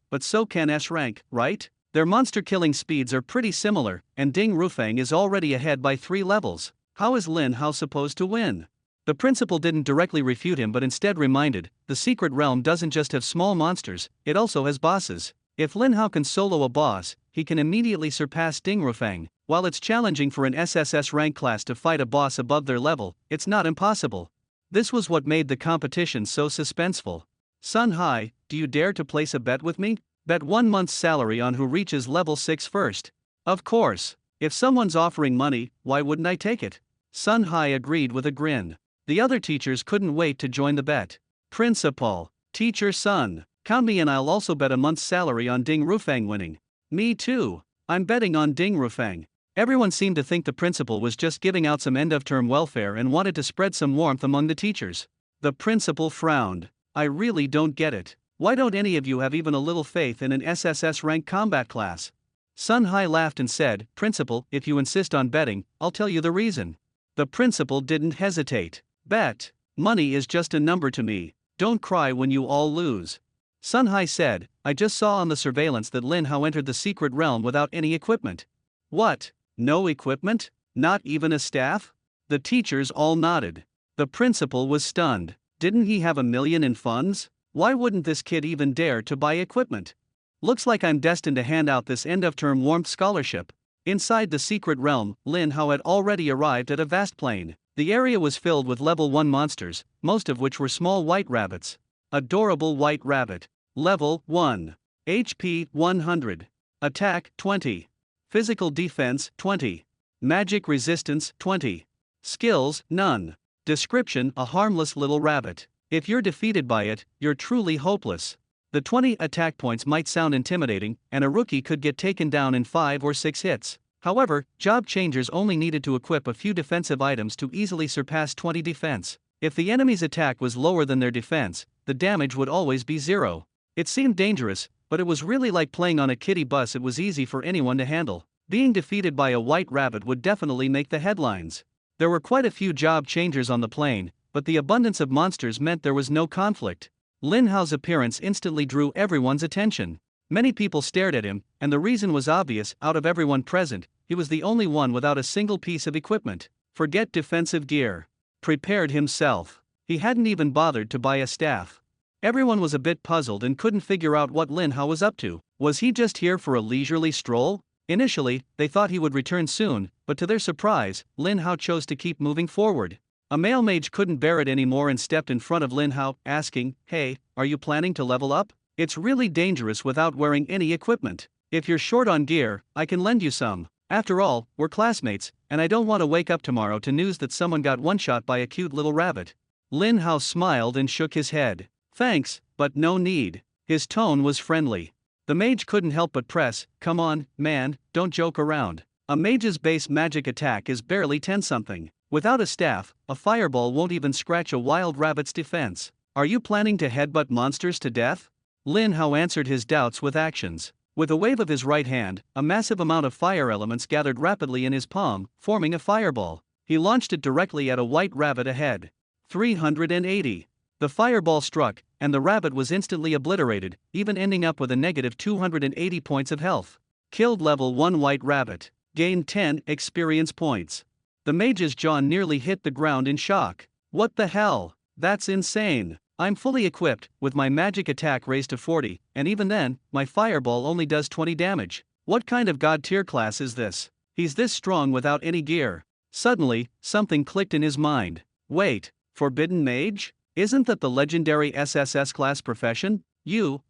Speaker 1: but so can S rank, right? Their monster killing speeds are pretty similar, and Ding Rufeng is already ahead by 3 levels. How is Lin Hao supposed to win? The principal didn't directly refute him but instead reminded, the Secret Realm doesn't just have small monsters, it also has bosses. If Lin Hao can solo a boss, he can immediately surpass Ding Rufeng. While it's challenging for an SSS rank class to fight a boss above their level, it's not impossible. This was what made the competition so suspenseful. Sun Hai, do you dare to place a bet with me? Bet 1 month's salary on who reaches level 6 first. Of course. If someone's offering money, why wouldn't I take it? Sun Hai agreed with a grin. The other teachers couldn't wait to join the bet. Principal, Teacher Sun, count me in. I'll also bet a month's salary on Ding Rufeng winning. Me too. I'm betting on Ding Rufeng. Everyone seemed to think the principal was just giving out some end-of-term welfare and wanted to spread some warmth among the teachers. The principal frowned. I really don't get it. Why don't any of you have even a little faith in an SSS rank combat class? Sun Hai laughed and said, Principal, if you insist on betting, I'll tell you the reason. The principal didn't hesitate. Bet. Money is just a number to me. Don't cry when you all lose. Sun Hai said, I just saw on the surveillance that Lin Hao entered the Secret Realm without any equipment. What? No equipment? Not even a staff? The teachers all nodded. The principal was stunned. Didn't he have 1 million in funds? Why wouldn't this kid even dare to buy equipment? Looks like I'm destined to hand out this end-of-term warmth scholarship. Inside the Secret Realm, Lin Hao had already arrived at a vast plain. The area was filled with level 1 monsters, most of which were small white rabbits. Adorable white rabbit. Level 1. HP 100. Attack 20. Physical defense 20. Magic resistance 20. Skills none. Description: a harmless little rabbit. If you're defeated by it, you're truly hopeless. The 20 attack points might sound intimidating, and a rookie could get taken down in 5 or 6 hits. However, job changers only needed to equip a few defensive items to easily surpass 20 defense. If the enemy's attack was lower than their defense, the damage would always be 0. It seemed dangerous, but it was really like playing on a kiddie bus. It was easy for anyone to handle. Being defeated by a white rabbit would definitely make the headlines. There were quite a few job changers on the plane, but the abundance of monsters meant there was no conflict. Lin Hao's appearance instantly drew everyone's attention. Many people stared at him, and the reason was obvious. Out of everyone present, he was the only one without a single piece of equipment. Forget defensive gear. Prepared himself. He hadn't even bothered to buy a staff. Everyone was a bit puzzled and couldn't figure out what Lin Hao was up to. Was he just here for a leisurely stroll? Initially, they thought he would return soon, but to their surprise, Lin Hao chose to keep moving forward. A male mage couldn't bear it anymore and stepped in front of Lin Hao, asking, "Hey, are you planning to level up? It's really dangerous without wearing any equipment. If you're short on gear, I can lend you some. After all, we're classmates, and I don't want to wake up tomorrow to news that someone got one-shot by a cute little rabbit." Lin Hao smiled and shook his head. "Thanks, but no need." His tone was friendly. The mage couldn't help but press, "Come on, man, don't joke around. A mage's base magic attack is barely 10-something. Without a staff, a fireball won't even scratch a wild rabbit's defense. Are you planning to headbutt monsters to death?" Lin Hao answered his doubts with actions. With a wave of his right hand, a massive amount of fire elements gathered rapidly in his palm, forming a fireball. He launched it directly at a white rabbit ahead. 380. The fireball struck, and the rabbit was instantly obliterated, even ending up with a negative 280 points of health. Killed level 1 white rabbit. Gained 10 experience points. The mage's jaw nearly hit the ground in shock. What the hell? That's insane. I'm fully equipped, with my magic attack raised to 40, and even then, my fireball only does 20 damage. What kind of god tier class is this? He's this strong without any gear. Suddenly, something clicked in his mind. Wait, Forbidden Mage? Isn't that the legendary SSS class profession?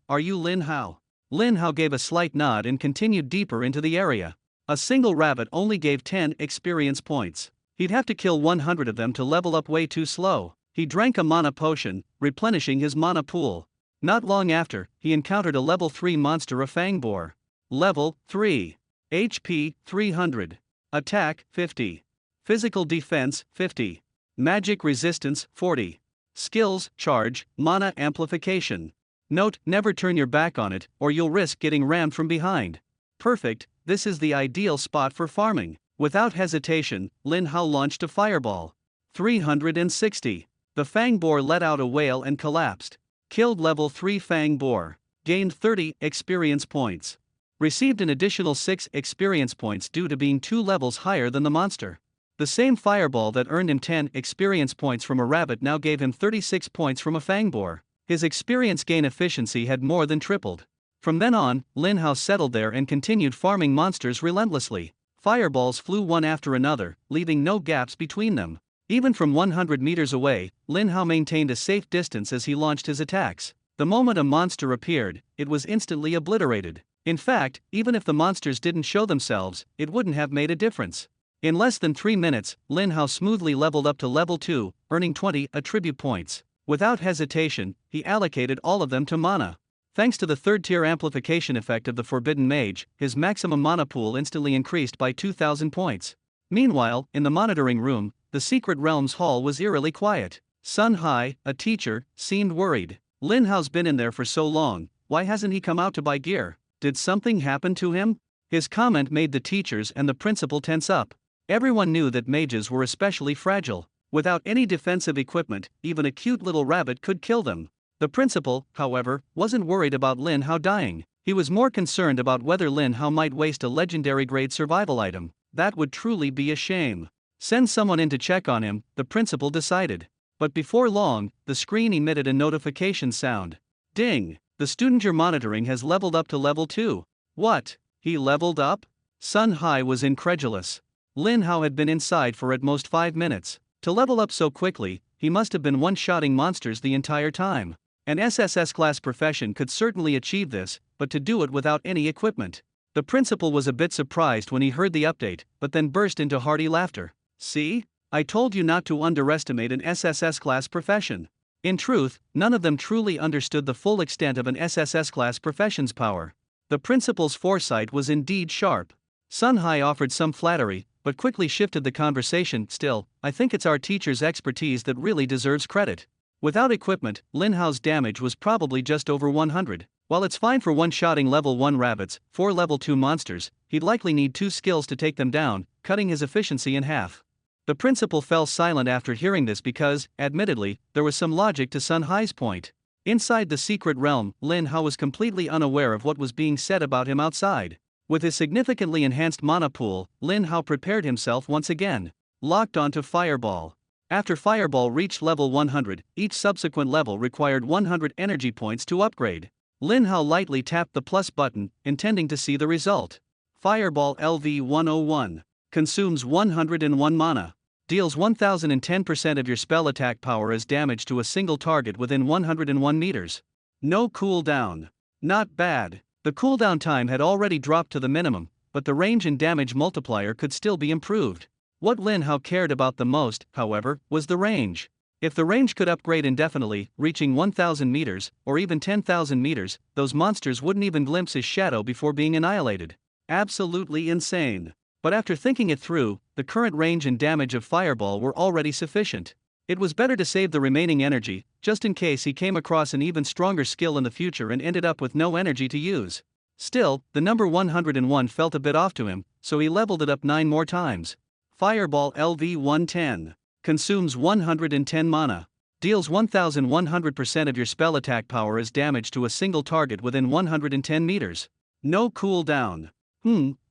Speaker 1: Are you Lin Hao? Lin Hao gave a slight nod and continued deeper into the area. A single rabbit only gave 10 experience points. He'd have to kill 100 of them to level up. Way too slow. He drank a mana potion, replenishing his mana pool. Not long after, he encountered a level 3 monster, a Fang Boar. Level 3. HP 300. Attack 50. Physical defense 50. Magic resistance 40. Skills, charge, mana amplification. Note, never turn your back on it, or you'll risk getting rammed from behind. Perfect, this is the ideal spot for farming. Without hesitation, Lin Hao launched a fireball. 360. The Fang Boar let out a wail and collapsed. Killed level 3 Fang Boar. Gained 30 experience points. Received an additional 6 experience points due to being 2 levels higher than the monster. The same fireball that earned him 10 experience points from a rabbit now gave him 36 points from a Fang Boar. His experience gain efficiency had more than tripled. From then on, Lin Hao settled there and continued farming monsters relentlessly. Fireballs flew one after another, leaving no gaps between them. Even from 100 meters away, Lin Hao maintained a safe distance as he launched his attacks. The moment a monster appeared, it was instantly obliterated. In fact, even if the monsters didn't show themselves, it wouldn't have made a difference. In less than 3 minutes, Lin Hao smoothly leveled up to level 2, earning 20 attribute points. Without hesitation, he allocated all of them to mana. Thanks to the third-tier amplification effect of the Forbidden Mage, his maximum mana pool instantly increased by 2,000 points. Meanwhile, in the monitoring room, the Secret Realms hall was eerily quiet. Sun Hai, a teacher, seemed worried. Lin Hao's been in there for so long, why hasn't he come out to buy gear? Did something happen to him? His comment made the teachers and the principal tense up. Everyone knew that mages were especially fragile. Without any defensive equipment, even a cute little rabbit could kill them. The principal, however, wasn't worried about Lin Hao dying. He was more concerned about whether Lin Hao might waste a legendary grade survival item. That would truly be a shame. Send someone in to check on him, the principal decided. But before long, the screen emitted a notification sound. Ding! The student you're monitoring has leveled up to level 2. What? He leveled up? Sun Hai was incredulous. Lin Hao had been inside for at most 5 minutes. To level up so quickly, he must have been one-shotting monsters the entire time. An SSS class profession could certainly achieve this, but to do it without any equipment. The principal was a bit surprised when he heard the update, but then burst into hearty laughter. See? I told you not to underestimate an SSS class profession. In truth, none of them truly understood the full extent of an SSS-class profession's power. The principal's foresight was indeed sharp. Sun Hai offered some flattery, but quickly shifted the conversation. Still, I think it's our teacher's expertise that really deserves credit. Without equipment, Lin Hao's damage was probably just over 100. While it's fine for one-shotting level 1 rabbits, 4 level 2 monsters, he'd likely need 2 skills to take them down, cutting his efficiency in half. The principal fell silent after hearing this because, admittedly, there was some logic to Sun Hai's point. Inside the secret realm, Lin Hao was completely unaware of what was being said about him outside. With his significantly enhanced mana pool, Lin Hao prepared himself once again. Locked onto Fireball. After Fireball reached level 100, each subsequent level required 100 energy points to upgrade. Lin Hao lightly tapped the plus button, intending to see the result. Fireball LV-101. Consumes 101 mana. Deals 1010% of your spell attack power as damage to a single target within 101 meters. No cooldown. Not bad. The cooldown time had already dropped to the minimum, but the range and damage multiplier could still be improved. What Lin Hao cared about the most, however, was the range. If the range could upgrade indefinitely, reaching 1000 meters, or even 10,000 meters, those monsters wouldn't even glimpse his shadow before being annihilated. Absolutely insane. But after thinking it through, the current range and damage of Fireball were already sufficient. It was better to save the remaining energy, just in case he came across an even stronger skill in the future and ended up with no energy to use. Still, the number 101 felt a bit off to him, so he leveled it up 9 more times. Fireball LV-110. Consumes 110 mana. Deals 1100% of your spell attack power as damage to a single target within 110 meters. No cooldown.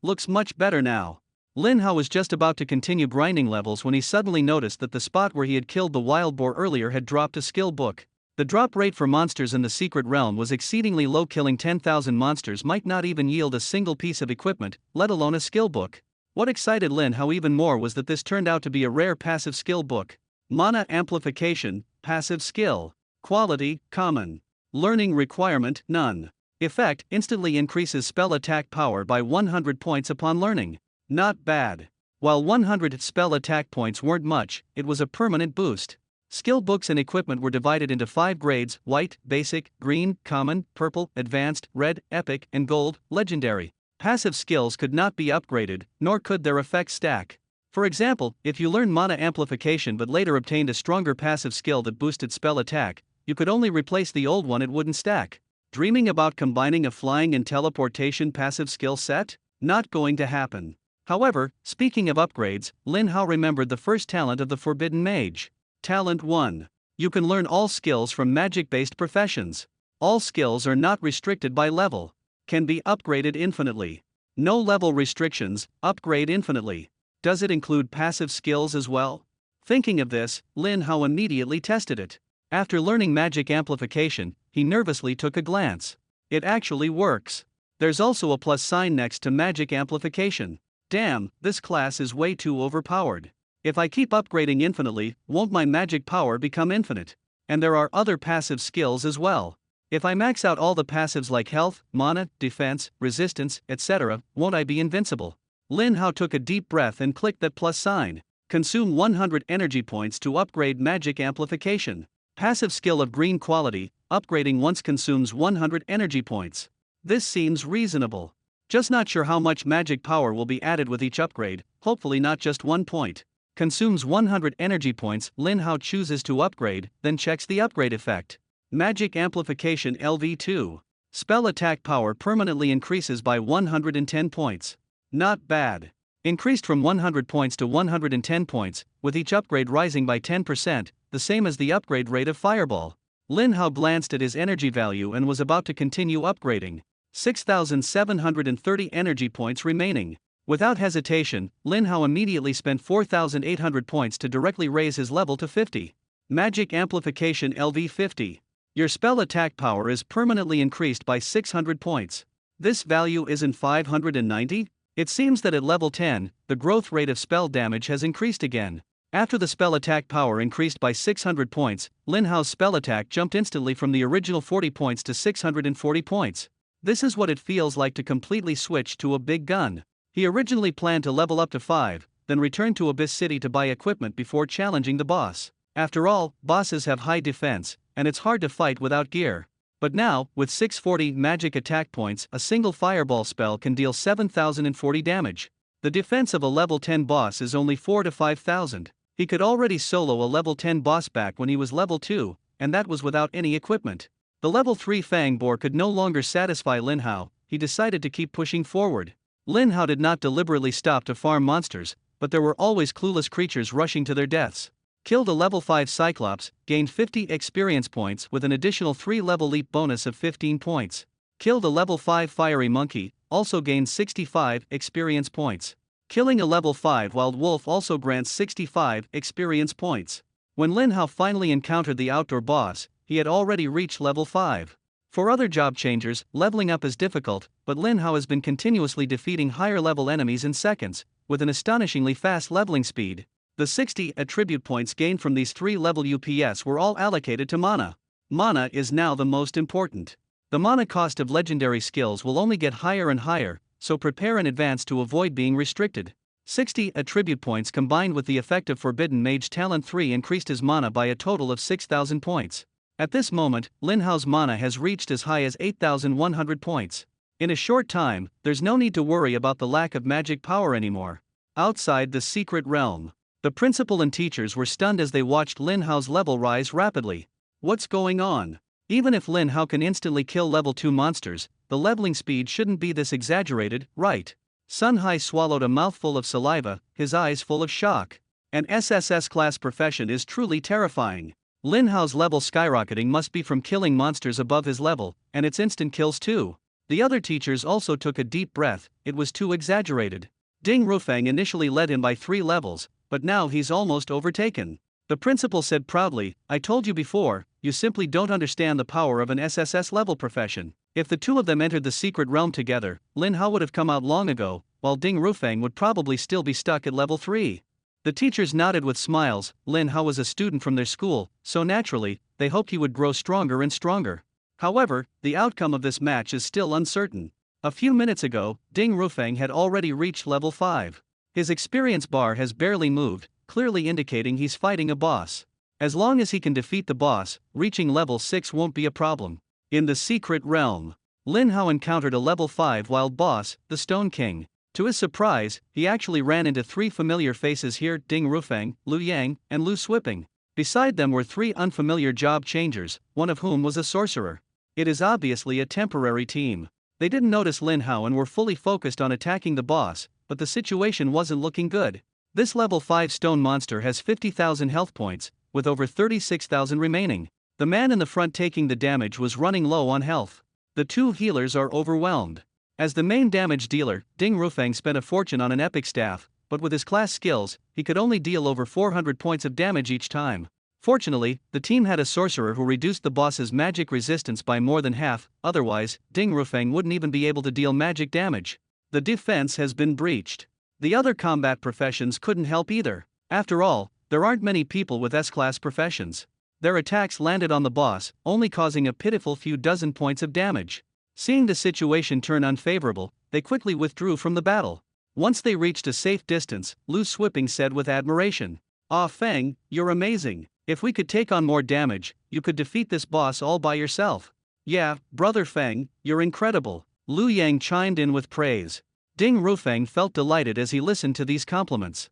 Speaker 1: Looks much better now. Lin Hao was just about to continue grinding levels when he suddenly noticed that the spot where he had killed the wild boar earlier had dropped a skill book. The drop rate for monsters in the secret realm was exceedingly low. Killing 10,000 monsters might not even yield a single piece of equipment, let alone a skill book. What excited Lin Hao even more was that this turned out to be a rare passive skill book. Mana Amplification, passive skill. Quality, common. Learning requirement, none. Effect, instantly increases spell attack power by 100 points upon learning. Not bad. While 100 spell attack points weren't much, it was a permanent boost. Skill books and equipment were divided into 5 grades: white, basic, green, common, purple, advanced, red, epic, and gold, legendary. Passive skills could not be upgraded, nor could their effects stack. For example, if you learned Mana Amplification but later obtained a stronger passive skill that boosted spell attack, you could only replace the old one. It wouldn't stack. Dreaming about combining a flying and teleportation passive skill set? Not going to happen. However, speaking of upgrades, Lin Hao remembered the first talent of the Forbidden Mage. Talent 1. You can learn all skills from magic-based professions. All skills are not restricted by level. Can be upgraded infinitely. No level restrictions, upgrade infinitely. Does it include passive skills as well? Thinking of this, Lin Hao immediately tested it. After learning magic amplification, he nervously took a glance. It actually works. There's also a plus sign next to magic amplification. Damn, this class is way too overpowered. If I keep upgrading infinitely, won't my magic power become infinite? And there are other passive skills as well. If I max out all the passives like health, mana, defense, resistance, etc., won't I be invincible? Lin Hao took a deep breath and clicked that plus sign. Consume 100 energy points to upgrade magic amplification. Passive skill of green quality, upgrading once consumes 100 energy points. This seems reasonable. Just not sure how much magic power will be added with each upgrade, hopefully not just 1 point. Consumes 100 energy points. Lin Hao chooses to upgrade, then checks the upgrade effect. Magic Amplification LV2. Spell attack power permanently increases by 110 points. Not bad. Increased from 100 points to 110 points, with each upgrade rising by 10%, the same as the upgrade rate of Fireball. Lin Hao glanced at his energy value and was about to continue upgrading. 6,730 energy points remaining. Without hesitation, Lin Hao immediately spent 4,800 points to directly raise his level to 50. Magic Amplification LV50. Your spell attack power is permanently increased by 600 points. This value isn't 590? It seems that at level 10, the growth rate of spell damage has increased again. After the spell attack power increased by 600 points, Lin Hao's spell attack jumped instantly from the original 40 points to 640 points. This is what it feels like to completely switch to a big gun. He originally planned to level up to 5, then return to Abyss City to buy equipment before challenging the boss. After all, bosses have high defense, and it's hard to fight without gear. But now, with 640 magic attack points, a single fireball spell can deal 7,040 damage. The defense of a level 10 boss is only 4 to 5,000. He could already solo a level 10 boss back when he was level 2, and that was without any equipment. The level 3 Fang Boar could no longer satisfy Lin Hao. He decided to keep pushing forward. Lin Hao did not deliberately stop to farm monsters, but there were always clueless creatures rushing to their deaths. Killed a level 5 Cyclops, gained 50 experience points with an additional 3 level leap bonus of 15 points. Killed a level 5 Fiery Monkey, also gained 65 experience points. Killing a level 5 Wild Wolf also grants 65 experience points. When Lin Hao finally encountered the outdoor boss, he had already reached level 5. For other job changers, leveling up is difficult, but Lin Hao has been continuously defeating higher level enemies in seconds, with an astonishingly fast leveling speed. The 60 attribute points gained from these 3 level UPS were all allocated to mana. Mana is now the most important. The mana cost of legendary skills will only get higher and higher, so prepare in advance to avoid being restricted. 60 attribute points combined with the effect of Forbidden Mage Talent 3 increased his mana by a total of 6,000 points. At this moment, Lin Hao's mana has reached as high as 8,100 points. In a short time, there's no need to worry about the lack of magic power anymore. Outside the secret realm, the principal and teachers were stunned as they watched Lin Hao's level rise rapidly. What's going on? Even if Lin Hao can instantly kill level 2 monsters, the leveling speed shouldn't be this exaggerated, right? Sun Hai swallowed a mouthful of saliva, his eyes full of shock. An SSS class profession is truly terrifying. Lin Hao's level skyrocketing must be from killing monsters above his level, and it's instant kills too. The other teachers also took a deep breath, it was too exaggerated. Ding Rufang initially led him by 3 levels, but now he's almost overtaken. The principal said proudly, "I told you before, you simply don't understand the power of an SSS level profession." If the two of them entered the secret realm together, Lin Hao would have come out long ago, while Ding Rufang would probably still be stuck at level 3. The teachers nodded with smiles. Lin Hao was a student from their school, so naturally, they hoped he would grow stronger and stronger. However, the outcome of this match is still uncertain. A few minutes ago, Ding Rufang had already reached level 5. His experience bar has barely moved, clearly indicating he's fighting a boss. As long as he can defeat the boss, reaching level 6 won't be a problem. In the secret realm, Lin Hao encountered a level 5 wild boss, the Stone King. To his surprise, he actually ran into 3 familiar faces here: Ding Rufang, Lu Yang, and Lu Swiping. Beside them were 3 unfamiliar job changers, one of whom was a sorcerer. It is obviously a temporary team. They didn't notice Lin Hao and were fully focused on attacking the boss, but the situation wasn't looking good. This level 5 stone monster has 50,000 health points, with over 36,000 remaining. The man in the front taking the damage was running low on health. The 2 healers are overwhelmed. As the main damage dealer, Ding Rufang spent a fortune on an epic staff, but with his class skills, he could only deal over 400 points of damage each time. Fortunately, the team had a sorcerer who reduced the boss's magic resistance by more than half, otherwise, Ding Rufang wouldn't even be able to deal magic damage. The defense has been breached. The other combat professions couldn't help either. After all, there aren't many people with S-class professions. Their attacks landed on the boss, only causing a pitiful few dozen points of damage. Seeing the situation turn unfavorable, they quickly withdrew from the battle. Once they reached a safe distance, Lu Swiping said with admiration, "Ah Feng, you're amazing. If we could take on more damage, you could defeat this boss all by yourself." "Yeah, brother Feng, you're incredible," Lu Yang chimed in with praise. Ding Rufang felt delighted as he listened to these compliments.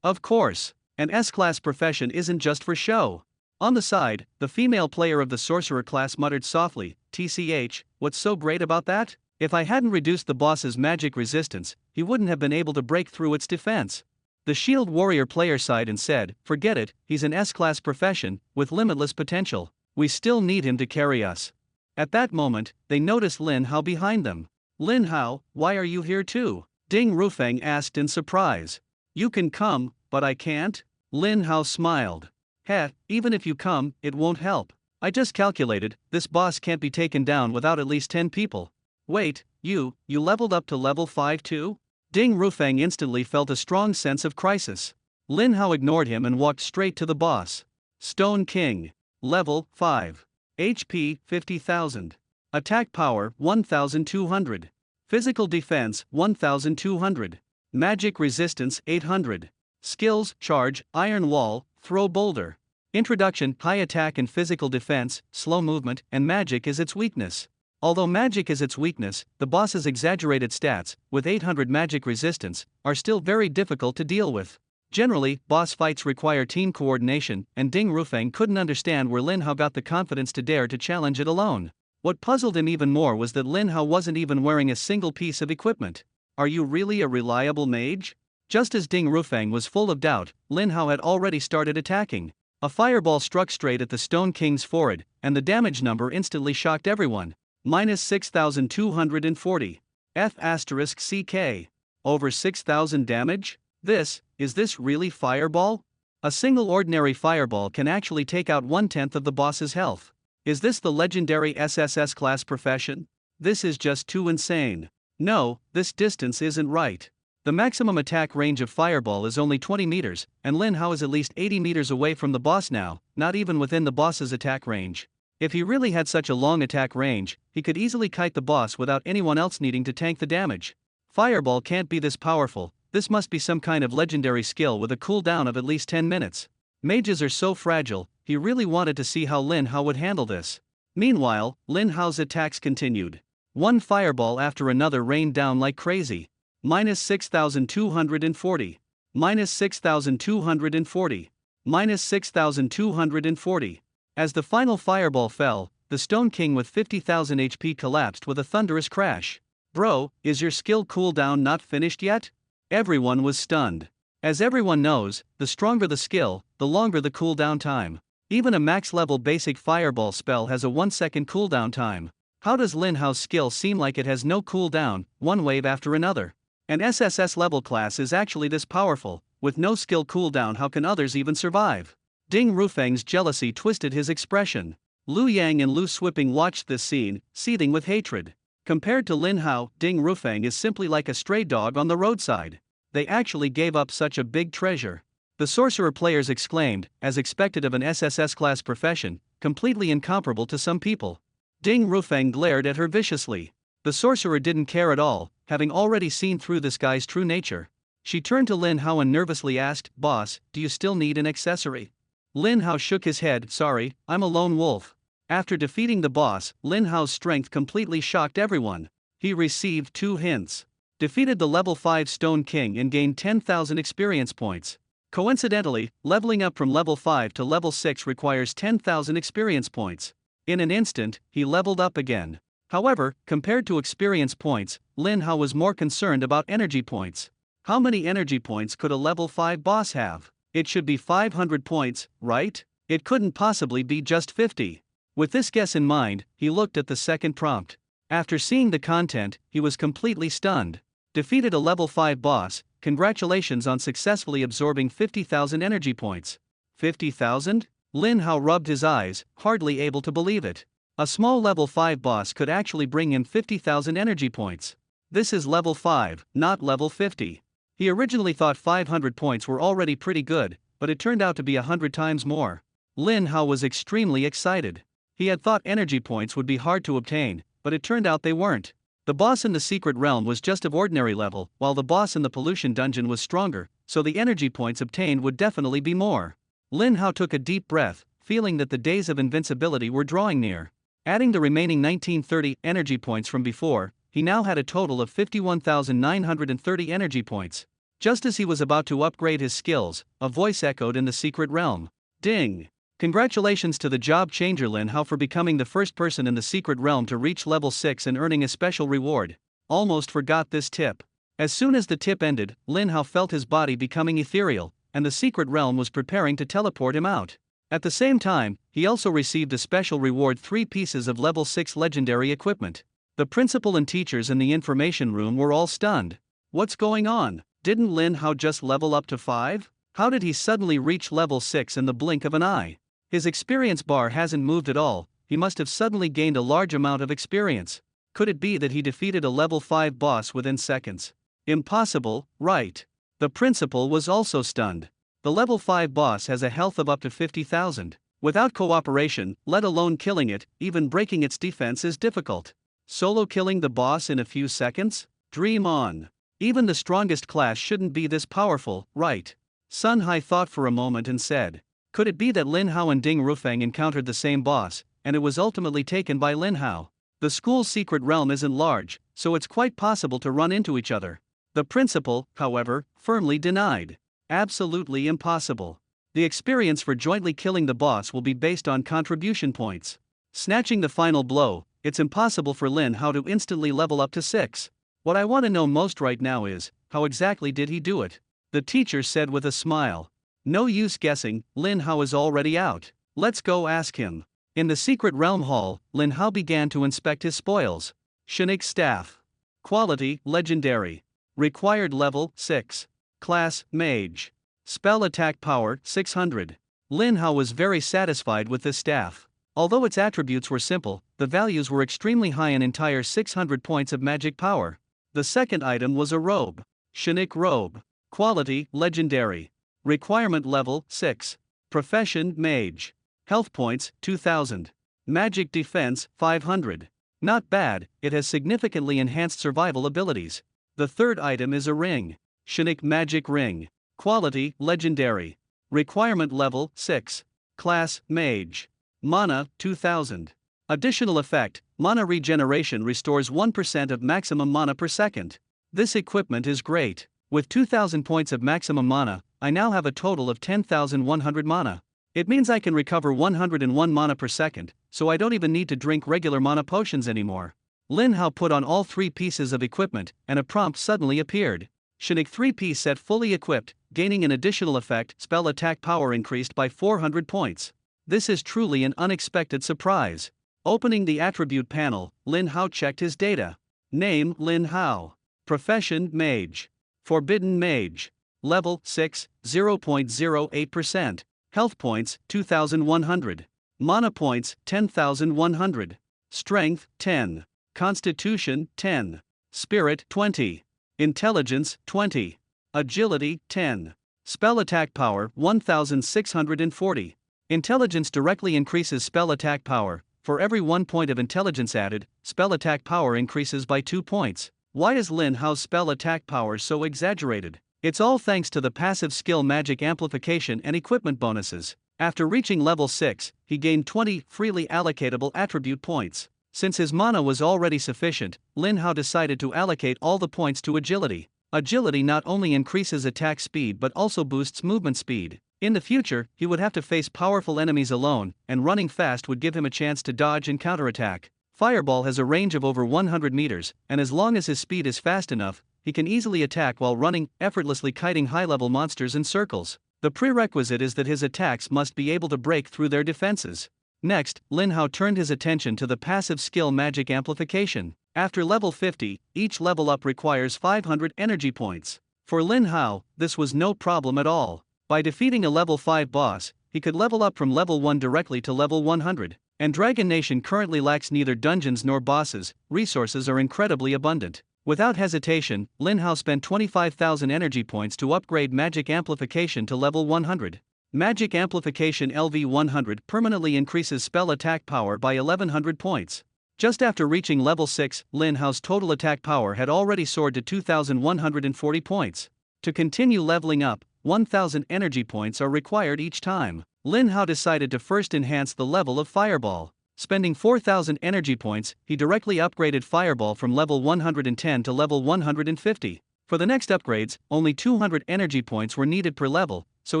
Speaker 1: Of course, an S-class profession isn't just for show. On the side, the female player of the sorcerer class muttered softly, "TCH, what's so great about that? If I hadn't reduced the boss's magic resistance, he wouldn't have been able to break through its defense." The shield warrior player sighed and said, "Forget it, he's an S-class profession, with limitless potential. We still need him to carry us." At that moment, they noticed Lin Hao behind them. "Lin Hao, why are you here too?" Ding Rufang asked in surprise. "You can come, but I can't?" Lin Hao smiled. "Heh, even if you come, it won't help. I just calculated, this boss can't be taken down without at least 10 people. Wait, you leveled up to level 5 too?" Ding Rufang instantly felt a strong sense of crisis. Lin Hao ignored him and walked straight to the boss. Stone King. Level 5. HP 50,000. Attack power 1,200. Physical defense 1,200. Magic resistance 800. Skills: Charge, Iron Wall, Throw Boulder. Introduction: high attack and physical defense, slow movement, and magic is its weakness. Although magic is its weakness, the boss's exaggerated stats, with 800 magic resistance, are still very difficult to deal with. Generally, boss fights require team coordination, and Ding Rufeng couldn't understand where Lin Hao got the confidence to dare to challenge it alone. What puzzled him even more was that Lin Hao wasn't even wearing a single piece of equipment. Are you really a reliable mage? Just as Ding Rufeng was full of doubt, Lin Hao had already started attacking. A fireball struck straight at the Stone King's forehead, and the damage number instantly shocked everyone. Minus 6,240. F***CK. Over 6,000 damage? Is this really fireball? A single ordinary fireball can actually take out 1/10 of the boss's health. Is this the legendary SSS class profession? This is just too insane. No, this distance isn't right. The maximum attack range of fireball is only 20 meters, and Lin Hao is at least 80 meters away from the boss now, not even within the boss's attack range. If he really had such a long attack range, he could easily kite the boss without anyone else needing to tank the damage. Fireball can't be this powerful. This must be some kind of legendary skill with a cooldown of at least 10 minutes. Mages are so fragile, he really wanted to see how Lin Hao would handle this. Meanwhile, Lin Hao's attacks continued. One fireball after another rained down like crazy. Minus 6,240. Minus 6,240. Minus 6,240. As the final fireball fell, the Stone King with 50,000 HP collapsed with a thunderous crash. Bro, is your skill cooldown not finished yet? Everyone was stunned. As everyone knows, the stronger the skill, the longer the cooldown time. Even a max-level basic fireball spell has a 1-second cooldown time. How does Lin Hao's skill seem like it has no cooldown, one wave after another? An SSS level class is actually this powerful. With no skill cooldown, how can others even survive? Ding Rufeng's jealousy twisted his expression. Lu Yang and Lu Swiping watched this scene, seething with hatred. Compared to Lin Hao, Ding Rufeng is simply like a stray dog on the roadside. They actually gave up such a big treasure. The sorcerer players exclaimed, as expected of an SSS class profession, completely incomparable to some people. Ding Rufeng glared at her viciously. The sorcerer didn't care at all, having already seen through this guy's true nature. She turned to Lin Hao and nervously asked, "Boss, do you still need an accessory?" Lin Hao shook his head. "Sorry, I'm a lone wolf." After defeating the boss, Lin Hao's strength completely shocked everyone. He received 2 hints. Defeated the level 5 Stone King and gained 10,000 experience points. Coincidentally, leveling up from level 5 to level 6 requires 10,000 experience points. In an instant, he leveled up again. However, compared to experience points, Lin Hao was more concerned about energy points. How many energy points could a level 5 boss have? It should be 500 points, right? It couldn't possibly be just 50. With this guess in mind, he looked at the second prompt. After seeing the content, he was completely stunned. Defeated a level 5 boss, congratulations on successfully absorbing 50,000 energy points. 50,000? Lin Hao rubbed his eyes, hardly able to believe it. A small level 5 boss could actually bring him 50,000 energy points. This is level 5, not level 50. He originally thought 500 points were already pretty good, but it turned out to be 100 times more. Lin Hao was extremely excited. He had thought energy points would be hard to obtain, but it turned out they weren't. The boss in the secret realm was just of ordinary level, while the boss in the pollution dungeon was stronger, so the energy points obtained would definitely be more. Lin Hao took a deep breath, feeling that the days of invincibility were drawing near. Adding the remaining 1930 energy points from before, he now had a total of 51,930 energy points. Just as he was about to upgrade his skills, a voice echoed in the secret realm. Ding! Congratulations to the job changer Lin Hao for becoming the first person in the secret realm to reach level 6 and earning a special reward. Almost forgot this tip. As soon as the tip ended, Lin Hao felt his body becoming ethereal, and the secret realm was preparing to teleport him out. At the same time, he also received a special reward: 3 pieces of level 6 legendary equipment. The principal and teachers in the information room were all stunned. What's going on? Didn't Lin Hao just level up to 5? How did he suddenly reach level 6 in the blink of an eye? His experience bar hasn't moved at all. He must have suddenly gained a large amount of experience. Could it be that he defeated a level 5 boss within seconds? Impossible, right? The principal was also stunned. The level 5 boss has a health of up to 50,000. Without cooperation, let alone killing it, even breaking its defense is difficult. Solo killing the boss in a few seconds? Dream on. Even the strongest class shouldn't be this powerful, right? Sun Hai thought for a moment and said, Could it be that Lin Hao and Ding Rufeng encountered the same boss, and it was ultimately taken by Lin Hao? The school's secret realm isn't large, so it's quite possible to run into each other. The principal, however, firmly denied. Absolutely impossible. The experience for jointly killing the boss will be based on contribution points. Snatching the final blow, it's impossible for Lin Hao to instantly level up to 6. What I want to know most right now is, how exactly did he do it? The teacher said with a smile. No use guessing, Lin Hao is already out. Let's go ask him. In the secret realm hall, Lin Hao began to inspect his spoils. Shinik staff. Quality, legendary. Required level, 6. Class, mage. Spell attack power, 600. Lin Hao was very satisfied with this staff. Although its attributes were simple, the values were extremely high, an entire 600 points of magic power. The second item was a robe. Shinik robe. Quality, legendary. Requirement level, 6. Profession, mage. Health points, 2000. Magic defense, 500. Not bad, it has significantly enhanced survival abilities. The third item is a ring. Shinik magic ring. Quality, legendary. Requirement level, 6. Class, mage. Mana, 2000. Additional effect, mana regeneration restores 1% of maximum mana per second. This equipment is great. With 2000 points of maximum mana, I now have a total of 10,100 mana. It means I can recover 101 mana per second, so I don't even need to drink regular mana potions anymore. Lin Hao put on all 3 pieces of equipment, and a prompt suddenly appeared. Shinik 3-piece set fully equipped, gaining an additional effect, spell attack power increased by 400 points. This is truly an unexpected surprise. Opening the attribute panel, Lin Hao checked his data. Name, Lin Hao. Profession, mage. Forbidden mage. Level, 6, 0.08%. Health points, 2,100. Mana points, 10,100. Strength, 10. Constitution, 10. Spirit, 20. Intelligence, 20. Agility, 10. Spell attack power, 1,640. Intelligence directly increases spell attack power. For every 1 point of intelligence added, spell attack power increases by 2 points. Why is Lin Hao's spell attack power so exaggerated? It's all thanks to the passive skill magic amplification and equipment bonuses. After reaching level 6, he gained 20 freely allocatable attribute points. Since his mana was already sufficient, Lin Hao decided to allocate all the points to agility. Agility not only increases attack speed but also boosts movement speed. In the future, he would have to face powerful enemies alone, and running fast would give him a chance to dodge and counterattack. Fireball has a range of over 100 meters, and as long as his speed is fast enough, he can easily attack while running, effortlessly kiting high-level monsters in circles. The prerequisite is that his attacks must be able to break through their defenses. Next, Lin Hao turned his attention to the passive skill magic amplification. After level 50, each level up requires 500 energy points. For Lin Hao, this was no problem at all. By defeating a level 5 boss, he could level up from level 1 directly to level 100. And Dragon Nation currently lacks neither dungeons nor bosses, resources are incredibly abundant. Without hesitation, Lin Hao spent 25,000 energy points to upgrade Magic Amplification to level 100. Magic Amplification LV100 permanently increases spell attack power by 1100 points. Just after reaching level 6, Lin Hao's total attack power had already soared to 2,140 points. To continue leveling up, 1,000 energy points are required each time. Lin Hao decided to first enhance the level of Fireball. Spending 4,000 energy points, he directly upgraded Fireball from level 110 to level 150. For the next upgrades, only 200 energy points were needed per level, so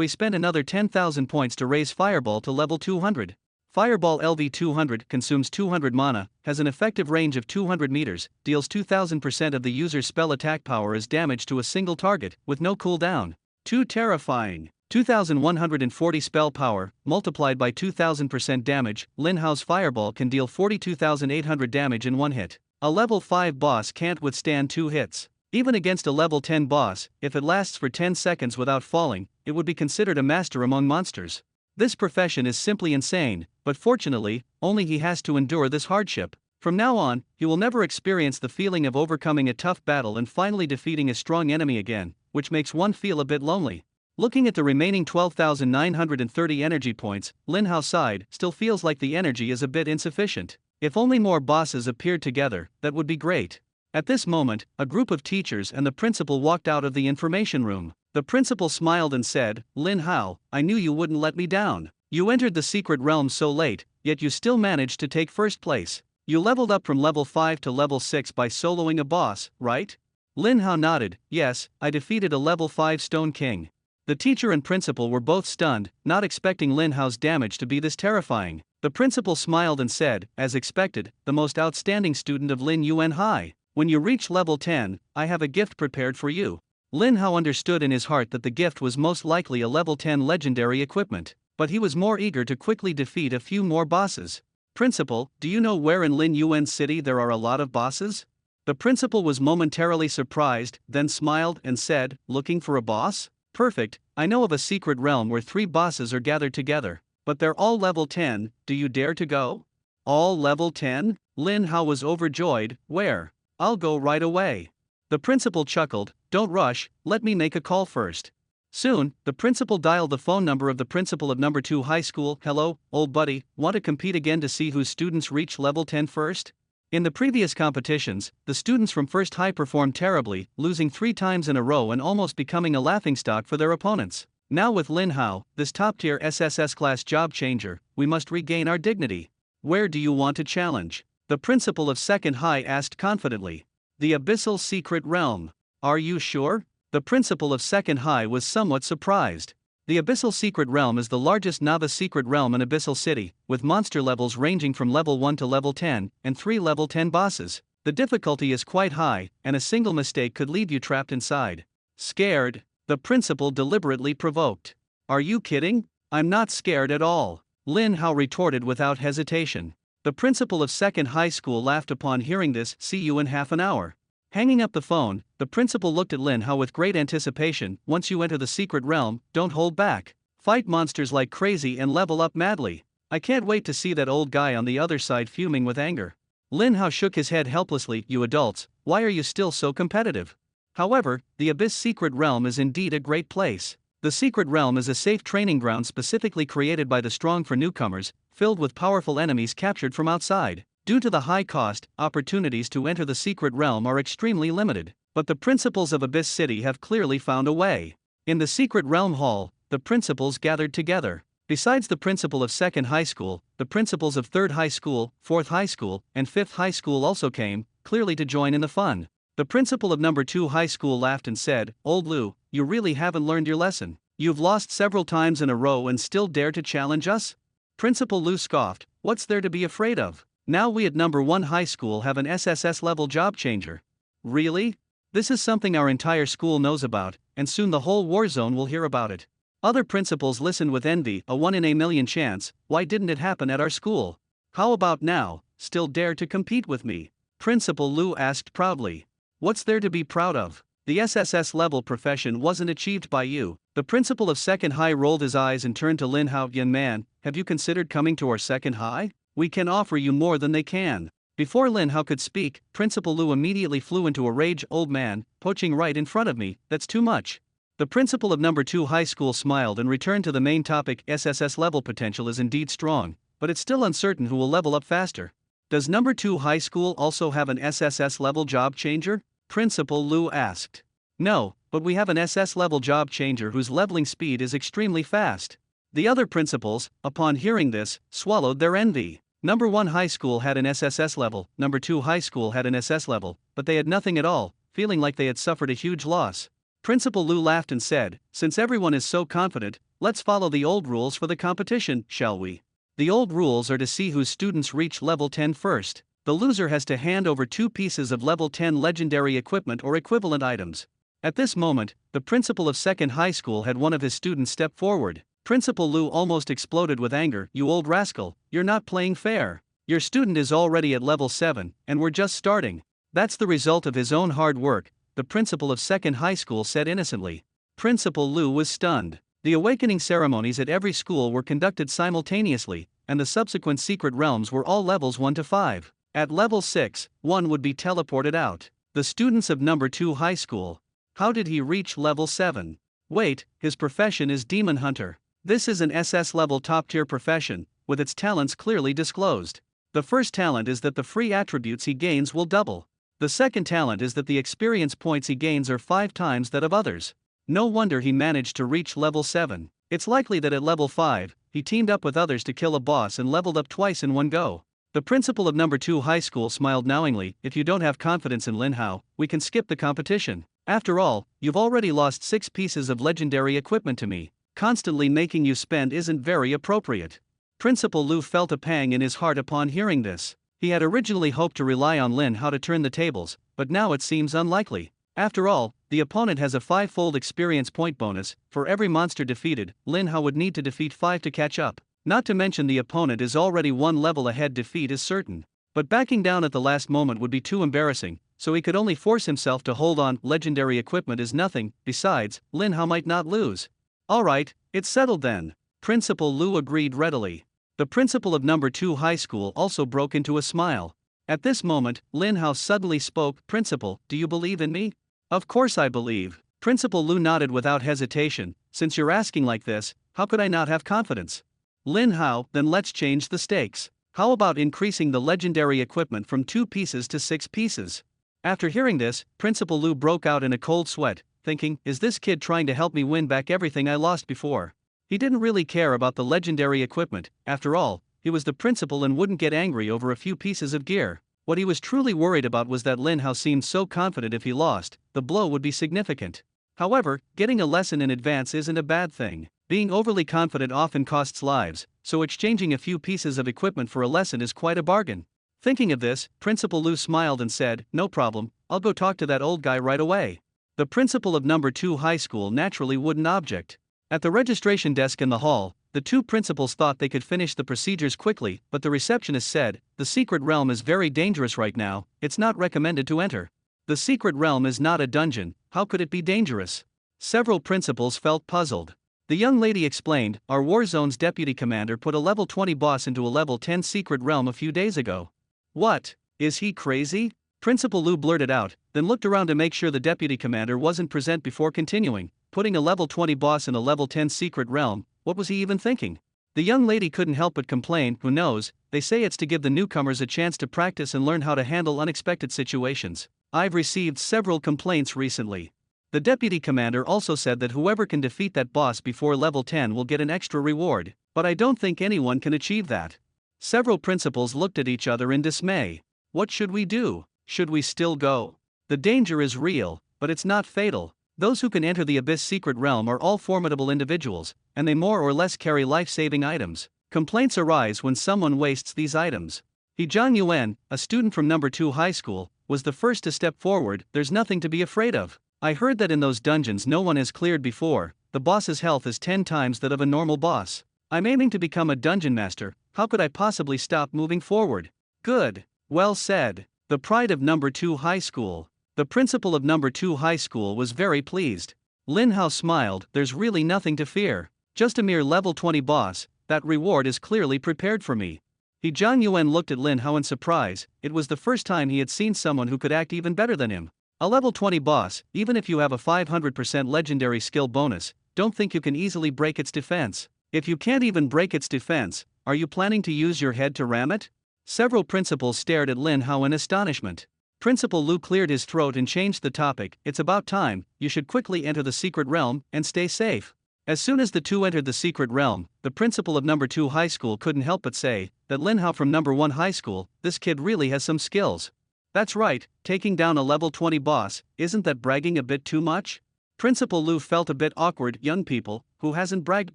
Speaker 1: he spent another 10,000 points to raise Fireball to level 200. Fireball LV200 consumes 200 mana, has an effective range of 200 meters, deals 2000% of the user's spell attack power as damage to a single target, with no cooldown. Too terrifying. 2,140 spell power, multiplied by 2,000% damage, Lin Hao's Fireball can deal 42,800 damage in one hit. A level 5 boss can't withstand 2 hits. Even against a level 10 boss, if it lasts for 10 seconds without falling, it would be considered a master among monsters. This profession is simply insane, but fortunately, only he has to endure this hardship. From now on, he will never experience the feeling of overcoming a tough battle and finally defeating a strong enemy again, which makes one feel a bit lonely. Looking at the remaining 12,930 energy points, Lin Hao sighed. Still feels like the energy is a bit insufficient. If only more bosses appeared together, that would be great. At this moment, a group of teachers and the principal walked out of the information room. The principal smiled and said, Lin Hao, I knew you wouldn't let me down. You entered the secret realm so late, yet you still managed to take first place. You leveled up from level 5 to level 6 by soloing a boss, right? Lin Hao nodded, yes, I defeated a level 5 Stone King. The teacher and principal were both stunned, not expecting Lin Hao's damage to be this terrifying. The principal smiled and said, as expected, the most outstanding student of Lin Yuan High. When you reach level 10, I have a gift prepared for you. Lin Hao understood in his heart that the gift was most likely a level 10 legendary equipment, but he was more eager to quickly defeat a few more bosses. Principal, do you know where in Lin Yuan City there are a lot of bosses? The principal was momentarily surprised, then smiled and said, looking for a boss? Perfect, I know of a secret realm where 3 bosses are gathered together, but they're all level 10, do you dare to go? All level 10? Lin Hao was overjoyed, where? I'll go right away. The principal chuckled, don't rush, let me make a call first. Soon, the principal dialed the phone number of the principal of number 2 high school. Hello, old buddy, want to compete again to see whose students reach level 10 first? In the previous competitions, the students from First High performed terribly, losing 3 times in a row and almost becoming a laughingstock for their opponents. Now with Lin Hao, this top-tier SSS class job changer, we must regain our dignity. Where do you want to challenge? The principal of Second High asked confidently. The Abyssal Secret Realm. Are you sure? The principal of Second High was somewhat surprised. The Abyssal Secret Realm is the largest novice secret realm in Abyssal City, with monster levels ranging from level 1 to level 10, and 3 level 10 bosses. The difficulty is quite high, and a single mistake could leave you trapped inside. Scared? The principal deliberately provoked. Are you kidding? I'm not scared at all. Lin Hao retorted without hesitation. The principal of Second High School laughed upon hearing this. See you in half an hour. Hanging up the phone, the principal looked at Lin Hao with great anticipation. Once you enter the secret realm, don't hold back. Fight monsters like crazy and level up madly. I can't wait to see that old guy on the other side fuming with anger. Lin Hao shook his head helplessly. You adults, why are you still so competitive? However, the Abyss Secret Realm is indeed a great place. The Secret Realm is a safe training ground specifically created by the strong for newcomers, filled with powerful enemies captured from outside. Due to the high cost, opportunities to enter the Secret Realm are extremely limited, but the principals of Abyss City have clearly found a way. In the Secret Realm Hall, the principals gathered together. Besides the principal of Second High School, the principals of Third High School, Fourth High School, and Fifth High School also came, clearly to join in the fun. The principal of number 2 high school laughed and said, Old Lu, you really haven't learned your lesson. You've lost several times in a row and still dare to challenge us? Principal Lu scoffed, what's there to be afraid of? Now we at number 1 high school have an SSS level job changer. Really? This is something our entire school knows about, and soon the whole war zone will hear about it. Other principals listened with envy. A 1 in a million chance, why didn't it happen at our school? How about now, still dare to compete with me? Principal Lu asked proudly. What's there to be proud of? The SSS level profession wasn't achieved by you. The principal of Second High rolled his eyes and turned to Lin Hao. Young man, have you considered coming to our Second High? We can offer you more than they can. Before Lin Hao could speak, Principal Lu immediately flew into a rage. Old man, poaching right in front of me, that's too much. The principal of number 2 high school smiled and returned to the main topic. SSS level potential is indeed strong, but it's still uncertain who will level up faster. Does number 2 high school also have an SSS level job changer? Principal Lu asked. No, but we have an SS level job changer whose leveling speed is extremely fast. The other principals, upon hearing this, swallowed their envy. Number 1 high school had an SSS level, number 2 high school had an SS level, but they had nothing at all, feeling like they had suffered a huge loss. Principal Lu laughed and said, since everyone is so confident, let's follow the old rules for the competition, shall we? The old rules are to see whose students reach level 10 first. The loser has to hand over 2 pieces of level 10 legendary equipment or equivalent items. At this moment, the principal of Second High School had one of his students step forward. Principal Lu almost exploded with anger. You old rascal, you're not playing fair. Your student is already at level 7, and we're just starting. That's the result of his own hard work, the principal of Second High School said innocently. Principal Lu was stunned. The awakening ceremonies at every school were conducted simultaneously, and the subsequent secret realms were all levels 1 to 5. At level 6, one would be teleported out. The students of number 2 high school. How did he reach level 7? Wait, his profession is Demon Hunter. This is an SS level top tier profession, with its talents clearly disclosed. The first talent is that the free attributes he gains will double. The second talent is that the experience points he gains are 5 times that of others. No wonder he managed to reach level 7. It's likely that at level 5, he teamed up with others to kill a boss and leveled up twice in one go. The principal of number 2 high school smiled knowingly. If you don't have confidence in Lin Hao, we can skip the competition. After all, you've already lost 6 pieces of legendary equipment to me. Constantly making you spend isn't very appropriate. Principal Lu felt a pang in his heart upon hearing this. He had originally hoped to rely on Lin Hao to turn the tables, but now it seems unlikely. After all, the opponent has a 5-fold experience point bonus. For every monster defeated, Lin Hao would need to defeat 5 to catch up. Not to mention the opponent is already 1 level ahead. Defeat is certain. But backing down at the last moment would be too embarrassing, so he could only force himself to hold on. Legendary equipment is nothing. Besides, Lin Hao might not lose. Alright, it's settled then. Principal Lu agreed readily. The principal of number 2 high school also broke into a smile. At this moment, Lin Hao suddenly spoke. Principal, do you believe in me? Of course I believe. Principal Lu nodded without hesitation. Since you're asking like this, how could I not have confidence? Lin Hao, then let's change the stakes. How about increasing the legendary equipment from 2 pieces to 6 pieces? After hearing this, Principal Lu broke out in a cold sweat, thinking, is this kid trying to help me win back everything I lost before? He didn't really care about the legendary equipment. After all, he was the principal and wouldn't get angry over a few pieces of gear. What he was truly worried about was that Lin Hao seemed so confident if he lost, the blow would be significant. However, getting a lesson in advance isn't a bad thing. Being overly confident often costs lives, so exchanging a few pieces of equipment for a lesson is quite a bargain. Thinking of this, Principal Lu smiled and said, no problem, I'll go talk to that old guy right away. The principal of number 2 high school naturally wouldn't object. At the registration desk in the hall, the 2 principals thought they could finish the procedures quickly, but the receptionist said, the secret realm is very dangerous right now, it's not recommended to enter. The secret realm is not a dungeon, how could it be dangerous? Several principals felt puzzled. The young lady explained, our Warzone's deputy commander put a level 20 boss into a level 10 secret realm a few days ago. What? Is he crazy? Principal Lu blurted out, then looked around to make sure the deputy commander wasn't present before continuing. Putting a level 20 boss in a level 10 secret realm, what was he even thinking? The young lady couldn't help but complain, who knows, they say it's to give the newcomers a chance to practice and learn how to handle unexpected situations. I've received several complaints recently. The deputy commander also said that whoever can defeat that boss before level 10 will get an extra reward, but I don't think anyone can achieve that. Several principals looked at each other in dismay. What should we do? Should we still go? The danger is real, but it's not fatal. Those who can enter the Abyss secret realm are all formidable individuals, and they more or less carry life-saving items. Complaints arise when someone wastes these items. He Zhang Yuan, a student from number 2 high school, was the first to step forward. There's nothing to be afraid of. I heard that in those dungeons no one has cleared before, the boss's health is 10 times that of a normal boss. I'm aiming to become a dungeon master, how could I possibly stop moving forward? Good. Well said. The pride of number 2 high school. The principal of number 2 high school was very pleased. Lin Hao smiled, there's really nothing to fear. Just a mere level 20 boss, that reward is clearly prepared for me. He Zhang Yuan looked at Lin Hao in surprise, it was the first time he had seen someone who could act even better than him. A level 20 boss, even if you have a 500% legendary skill bonus, don't think you can easily break its defense. If you can't even break its defense, are you planning to use your head to ram it? Several principals stared at Lin Hao in astonishment. Principal Lu cleared his throat and changed the topic, it's about time, you should quickly enter the secret realm, and stay safe. As soon as the 2 entered the secret realm, the principal of number 2 high school couldn't help but say, that Lin Hao from number 1 high school, this kid really has some skills. That's right, taking down a level 20 boss, isn't that bragging a bit too much? Principal Lu felt a bit awkward. Young people, who hasn't bragged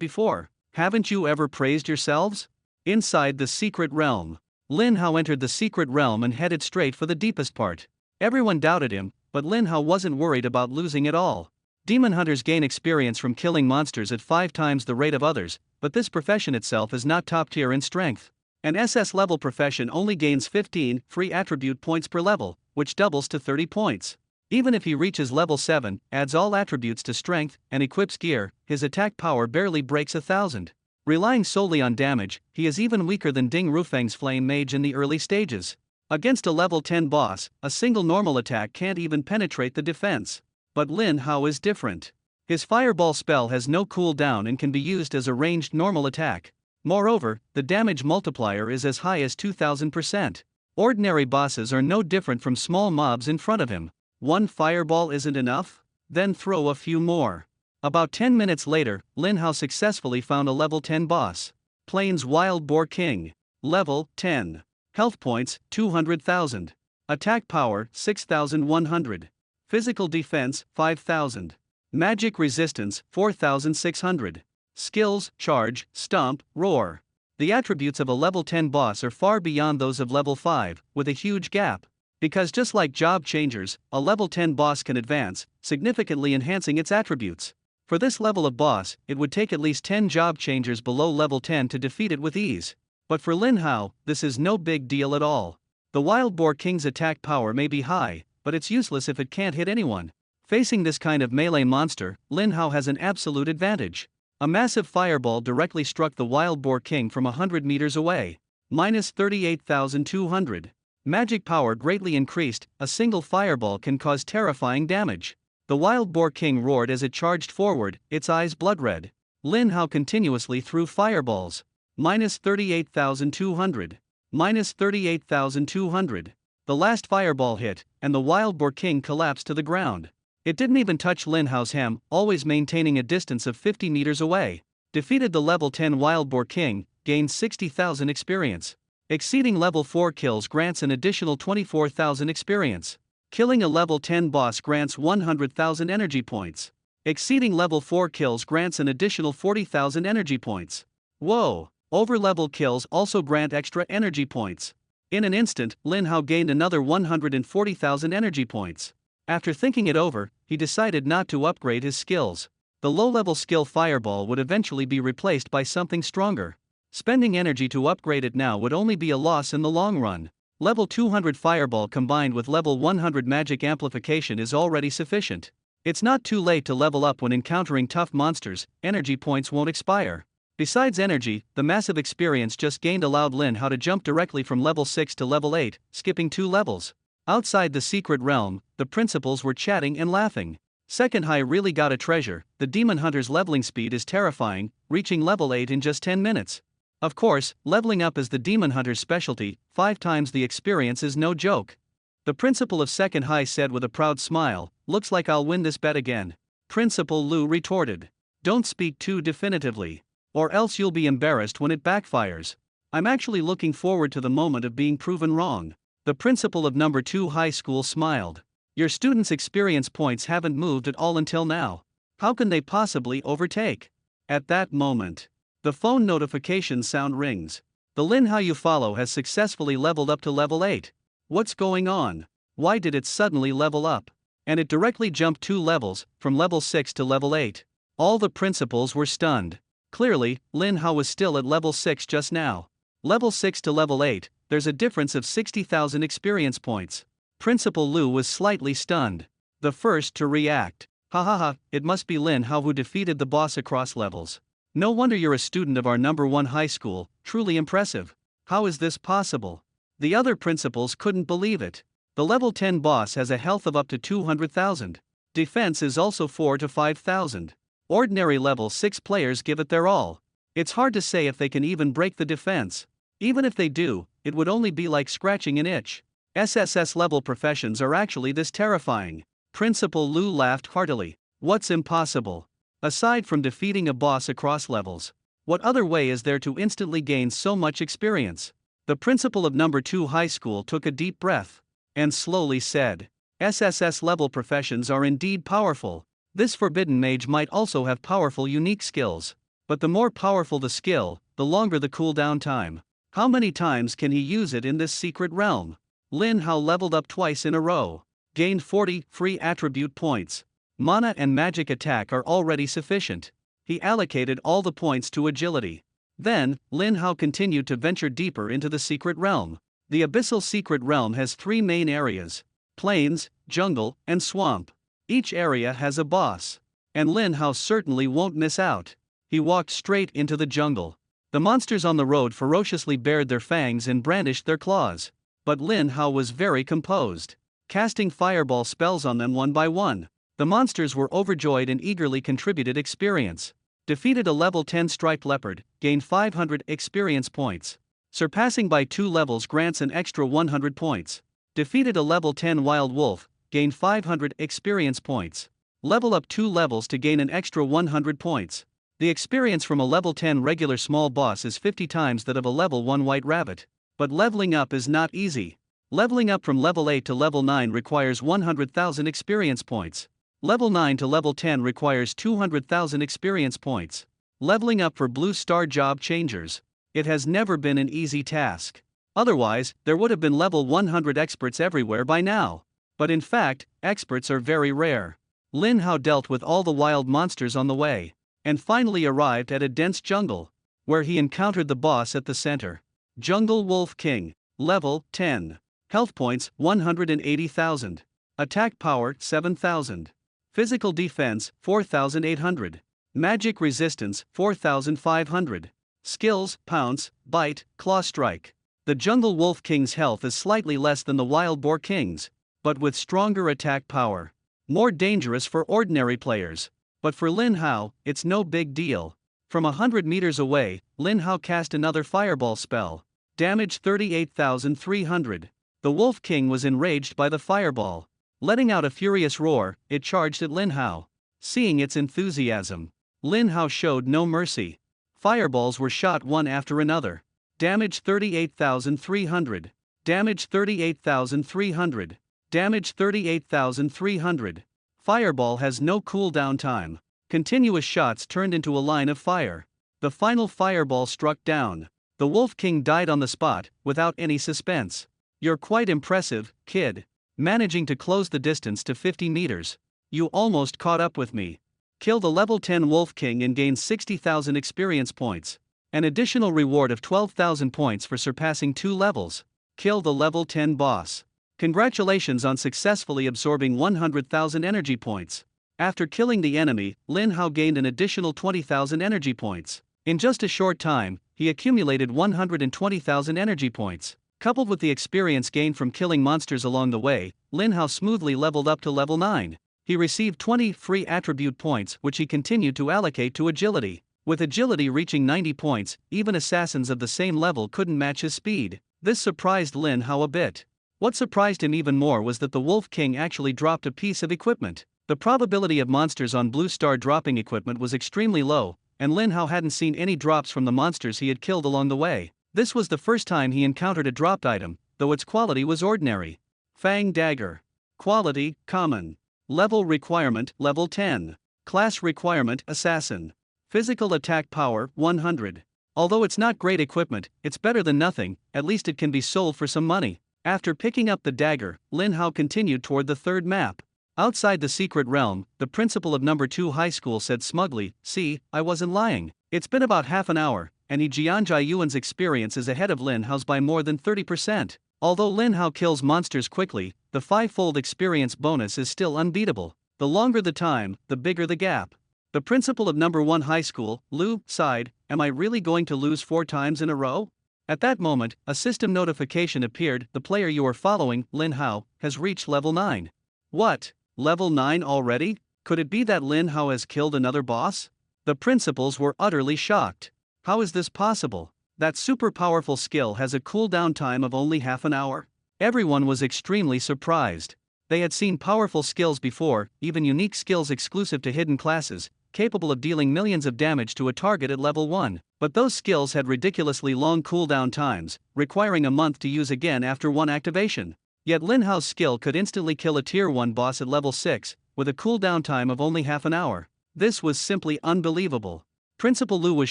Speaker 1: before? Haven't you ever praised yourselves? Inside the secret realm. Lin Hao entered the secret realm and headed straight for the deepest part. Everyone doubted him, but Lin Hao wasn't worried about losing at all. Demon hunters gain experience from killing monsters at 5 times the rate of others, but this profession itself is not top tier in strength. An SS level profession only gains 15 free attribute points per level, which doubles to 30 points. Even if he reaches level 7, adds all attributes to strength, and equips gear, his attack power barely breaks 1,000. Relying solely on damage, he is even weaker than Ding Rufeng's Flame Mage in the early stages. Against a level 10 boss, a single normal attack can't even penetrate the defense. But Lin Hao is different. His Fireball spell has no cooldown and can be used as a ranged normal attack. Moreover, the damage multiplier is as high as 2000%. Ordinary bosses are no different from small mobs in front of him. One fireball isn't enough? Then throw a few more. About 10 minutes later, Lin Hao successfully found a level 10 boss. Plains Wild Boar King. Level 10. Health points 200,000. Attack power 6,100. Physical defense 5,000. Magic resistance 4,600. Skills, charge, stomp, roar. The attributes of a level 10 boss are far beyond those of level 5, with a huge gap. Because just like job changers, a level 10 boss can advance, significantly enhancing its attributes. For this level of boss, it would take at least 10 job changers below level 10 to defeat it with ease. But for Lin Hao, this is no big deal at all. The Wild Boar King's attack power may be high, but it's useless if it can't hit anyone. Facing this kind of melee monster, Lin Hao has an absolute advantage. A massive fireball directly struck the Wild Boar King from 100 meters away. Minus 38,200. Magic power greatly increased, a single fireball can cause terrifying damage. The Wild Boar King roared as it charged forward, its eyes blood red. Lin Hao continuously threw fireballs. Minus 38,200. Minus 38,200. The last fireball hit, and the Wild Boar King collapsed to the ground. It didn't even touch Lin Hao's hem, always maintaining a distance of 50 meters away. Defeated the level 10 Wild Boar King, gained 60,000 experience. Exceeding level 4 kills grants an additional 24,000 experience. Killing a level 10 boss grants 100,000 energy points. Exceeding level 4 kills grants an additional 40,000 energy points. Whoa! Over-level kills also grant extra energy points. In an instant, Lin Hao gained another 140,000 energy points. After thinking it over, he decided not to upgrade his skills. The low-level skill Fireball would eventually be replaced by something stronger. Spending energy to upgrade it now would only be a loss in the long run. Level 200 Fireball combined with level 100 Magic Amplification is already sufficient. It's not too late to level up when encountering tough monsters, energy points won't expire. Besides energy, the massive experience just gained allowed Lin Hao to jump directly from level 6 to level 8, skipping 2 levels. Outside the secret realm, the principals were chatting and laughing. Second High really got a treasure. The Demon Hunter's leveling speed is terrifying, reaching level 8 in just 10 minutes. Of course, leveling up is the Demon Hunter's specialty, 5 times the experience is no joke. The principal of Second High said with a proud smile, "Looks like I'll win this bet again." Principal Lu retorted, "Don't speak too definitively, or else you'll be embarrassed when it backfires. I'm actually looking forward to the moment of being proven wrong." The principal of number 2 high school smiled. "Your students' experience points haven't moved at all until now. How can they possibly overtake?" At that moment, the phone notification sound rings. The Lin Hao you follow has successfully leveled up to level 8. What's going on? Why did it suddenly level up? And it directly jumped 2 levels, from level 6 to level 8. All the principals were stunned. Clearly, Lin Hao was still at level 6 just now. Level 6 to level 8, there's a difference of 60,000 experience points. Principal Lu was slightly stunned. The first to react. "Ha, it must be Lin Hao who defeated the boss across levels. No wonder you're a student of our number 1 high school, truly impressive. How is this possible?" The other principals couldn't believe it. The level 10 boss has a health of up to 200,000. Defense is also 4 to 5,000. Ordinary level 6 players give it their all. It's hard to say if they can even break the defense. Even if they do, it would only be like scratching an itch. SSS level professions are actually this terrifying. Principal Lu laughed heartily. What's impossible? Aside from defeating a boss across levels, what other way is there to instantly gain so much experience? The principal of number 2 high school took a deep breath and slowly said, "SSS level professions are indeed powerful. This forbidden mage might also have powerful unique skills. But the more powerful the skill, the longer the cooldown time. How many times can he use it in this secret realm?" Lin Hao leveled up twice in a row. Gained 40 free attribute points. Mana and magic attack are already sufficient. He allocated all the points to agility. Then, Lin Hao continued to venture deeper into the secret realm. The abyssal secret realm has 3 main areas: plains, jungle, and swamp. Each area has a boss. And Lin Hao certainly won't miss out. He walked straight into the jungle. The monsters on the road ferociously bared their fangs and brandished their claws. But Lin Hao was very composed, casting fireball spells on them one by one. The monsters were overjoyed and eagerly contributed experience. Defeated a level 10 striped leopard, gained 500 experience points. Surpassing by 2 levels grants an extra 100 points. Defeated a level 10 wild wolf, gained 500 experience points. Level up 2 levels to gain an extra 100 points. The experience from a level 10 regular small boss is 50 times that of a level 1 white rabbit. But leveling up is not easy. Leveling up from level 8 to level 9 requires 100,000 experience points. Level 9 to level 10 requires 200,000 experience points. Leveling up for Blue Star Job Changers. It has never been an easy task. Otherwise, there would have been level 100 experts everywhere by now. But in fact, experts are very rare. Lin Hao dealt with all the wild monsters on the way, and finally arrived at a dense jungle, where he encountered the boss at the center. Jungle Wolf King, level 10. Health points 180,000. Attack power 7,000. Physical defense 4,800. Magic resistance 4,500. Skills: Pounce, Bite, Claw Strike. The Jungle Wolf King's health is slightly less than the Wild Boar King's, but with stronger attack power. More dangerous for ordinary players. But for Lin Hao, it's no big deal. From 100 meters away, Lin Hao cast another fireball spell. Damage 38,300. The Wolf King was enraged by the fireball. Letting out a furious roar, it charged at Lin Hao. Seeing its enthusiasm, Lin Hao showed no mercy. Fireballs were shot one after another. Damage 38,300. Damage 38,300. Damage 38,300. Fireball has no cooldown time. Continuous shots turned into a line of fire. The final fireball struck down. The Wolf King died on the spot, without any suspense. You're quite impressive, kid. Managing to close the distance to 50 meters. You almost caught up with me. Kill the level 10 Wolf King and gain 60,000 experience points. An additional reward of 12,000 points for surpassing 2 levels. Kill the level 10 boss. Congratulations on successfully absorbing 100,000 energy points. After killing the enemy, Lin Hao gained an additional 20,000 energy points. In just a short time, he accumulated 120,000 energy points. Coupled with the experience gained from killing monsters along the way, Lin Hao smoothly leveled up to level 9. He received 20 free attribute points, which he continued to allocate to agility. With agility reaching 90 points, even assassins of the same level couldn't match his speed. This surprised Lin Hao a bit. What surprised him even more was that the Wolf King actually dropped a piece of equipment. The probability of monsters on Blue Star dropping equipment was extremely low, and Lin Hao hadn't seen any drops from the monsters he had killed along the way. This was the first time he encountered a dropped item, though its quality was ordinary. Fang Dagger. Quality: Common. Level requirement: Level 10. Class requirement: Assassin. Physical attack power: 100. Although it's not great equipment, it's better than nothing. At least it can be sold for some money. After picking up the dagger, Lin Hao continued toward the third map. Outside the secret realm, the principal of number 2 high school said smugly, "See, I wasn't lying. It's been about half an hour, and He Jianjai Yuan's experience is ahead of Lin Hao's by more than 30%. Although Lin Hao kills monsters quickly, the 5-fold experience bonus is still unbeatable. The longer the time, the bigger the gap." The principal of number 1 high school, Lu, sighed, "Am I really going to lose 4 times in a row?" At that moment, a system notification appeared. "The player you are following, Lin Hao, has reached level 9. What? Level 9 already? Could it be that Lin Hao has killed another boss? The principals were utterly shocked. How is this possible? That super powerful skill has a cooldown time of only half an hour? Everyone was extremely surprised. They had seen powerful skills before, even unique skills exclusive to hidden classes, capable of dealing millions of damage to a target at level 1, but those skills had ridiculously long cooldown times, requiring a month to use again after one activation. Yet Lin Hao's skill could instantly kill a tier 1 boss at level 6, with a cooldown time of only half an hour. This was simply unbelievable. Principal Lu was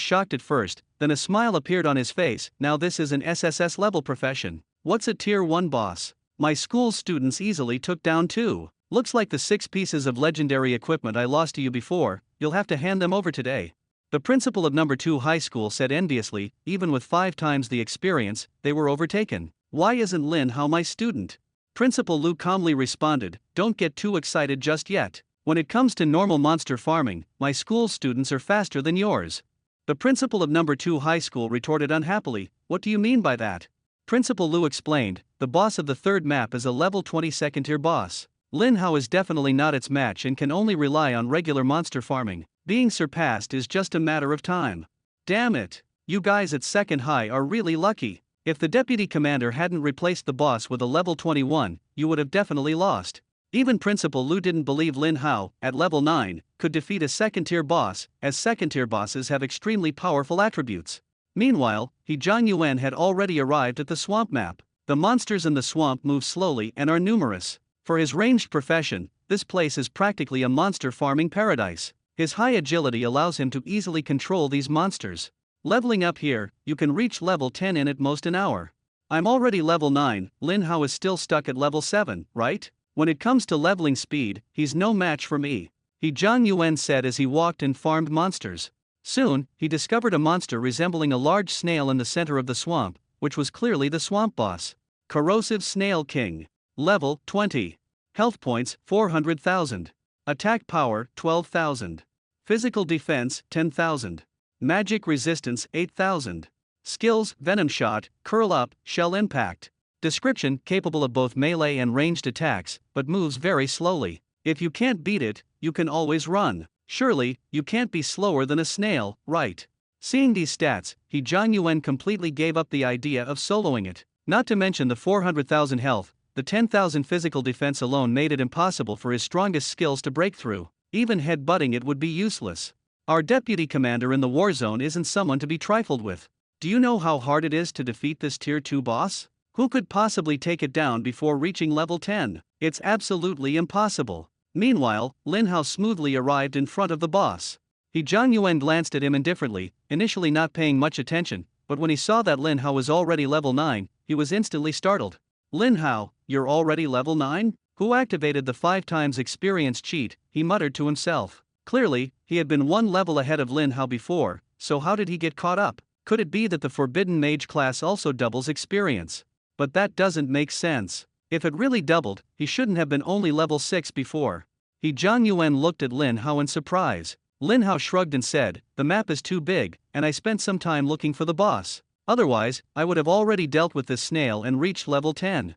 Speaker 1: shocked at first, then a smile appeared on his face. "Now this is an SSS level profession. What's a tier 1 boss? My school's students easily took down 2. Looks like the 6 pieces of legendary equipment I lost to you before, you'll have to hand them over today." The principal of number 2 high school said enviously. Even with 5 times the experience, they were overtaken. "Why isn't Lin Hao my student?" Principal Lu calmly responded, "Don't get too excited just yet. When it comes to normal monster farming, my school's students are faster than yours." The principal of number 2 high school retorted unhappily, "What do you mean by that?" Principal Lu explained, "The boss of the third map is a level 20 second tier boss. Lin Hao is definitely not its match and can only rely on regular monster farming. Being surpassed is just a matter of time." Damn it! You guys at second high are really lucky. If the deputy commander hadn't replaced the boss with a level 21, you would have definitely lost. Even Principal Lu didn't believe Lin Hao, at level 9, could defeat a second-tier boss, as second-tier bosses have extremely powerful attributes. Meanwhile, Zhang Yuan had already arrived at the swamp map. The monsters in the swamp move slowly and are numerous. For his ranged profession, this place is practically a monster farming paradise. His high agility allows him to easily control these monsters. Leveling up here, you can reach level 10 in at most an hour. I'm already level 9, Lin Hao is still stuck at level 7, right? When it comes to leveling speed, he's no match for me, Zhang Yuan said as he walked and farmed monsters. Soon, he discovered a monster resembling a large snail in the center of the swamp, which was clearly the swamp boss. Corrosive Snail King. Level 20. Health points 400,000. Attack power 12,000. Physical defense 10,000. Magic resistance 8,000. Skills: Venom Shot, Curl Up, Shell Impact. Description: capable of both melee and ranged attacks, but moves very slowly. If you can't beat it, you can always run. Surely, you can't be slower than a snail, right? Seeing these stats, Zhang Yuan completely gave up the idea of soloing it. Not to mention the 400,000 health, the 10,000 physical defense alone made it impossible for his strongest skills to break through. Even headbutting it would be useless. Our deputy commander in the war zone isn't someone to be trifled with. Do you know how hard it is to defeat this tier 2 boss? Who could possibly take it down before reaching level 10? It's absolutely impossible. Meanwhile, Lin Hao smoothly arrived in front of the boss. Zhang Yuan glanced at him indifferently, initially not paying much attention, but when he saw that Lin Hao was already level 9, he was instantly startled. Lin Hao, you're already level 9? Who activated the 5 times experience cheat? He muttered to himself. Clearly, he had been one level ahead of Lin Hao before, so how did he get caught up? Could it be that the Forbidden Mage class also doubles experience? But that doesn't make sense. If it really doubled, he shouldn't have been only level 6 before. Zhang Yuan looked at Lin Hao in surprise. Lin Hao shrugged and said, the map is too big, and I spent some time looking for the boss. Otherwise, I would have already dealt with this snail and reached level 10.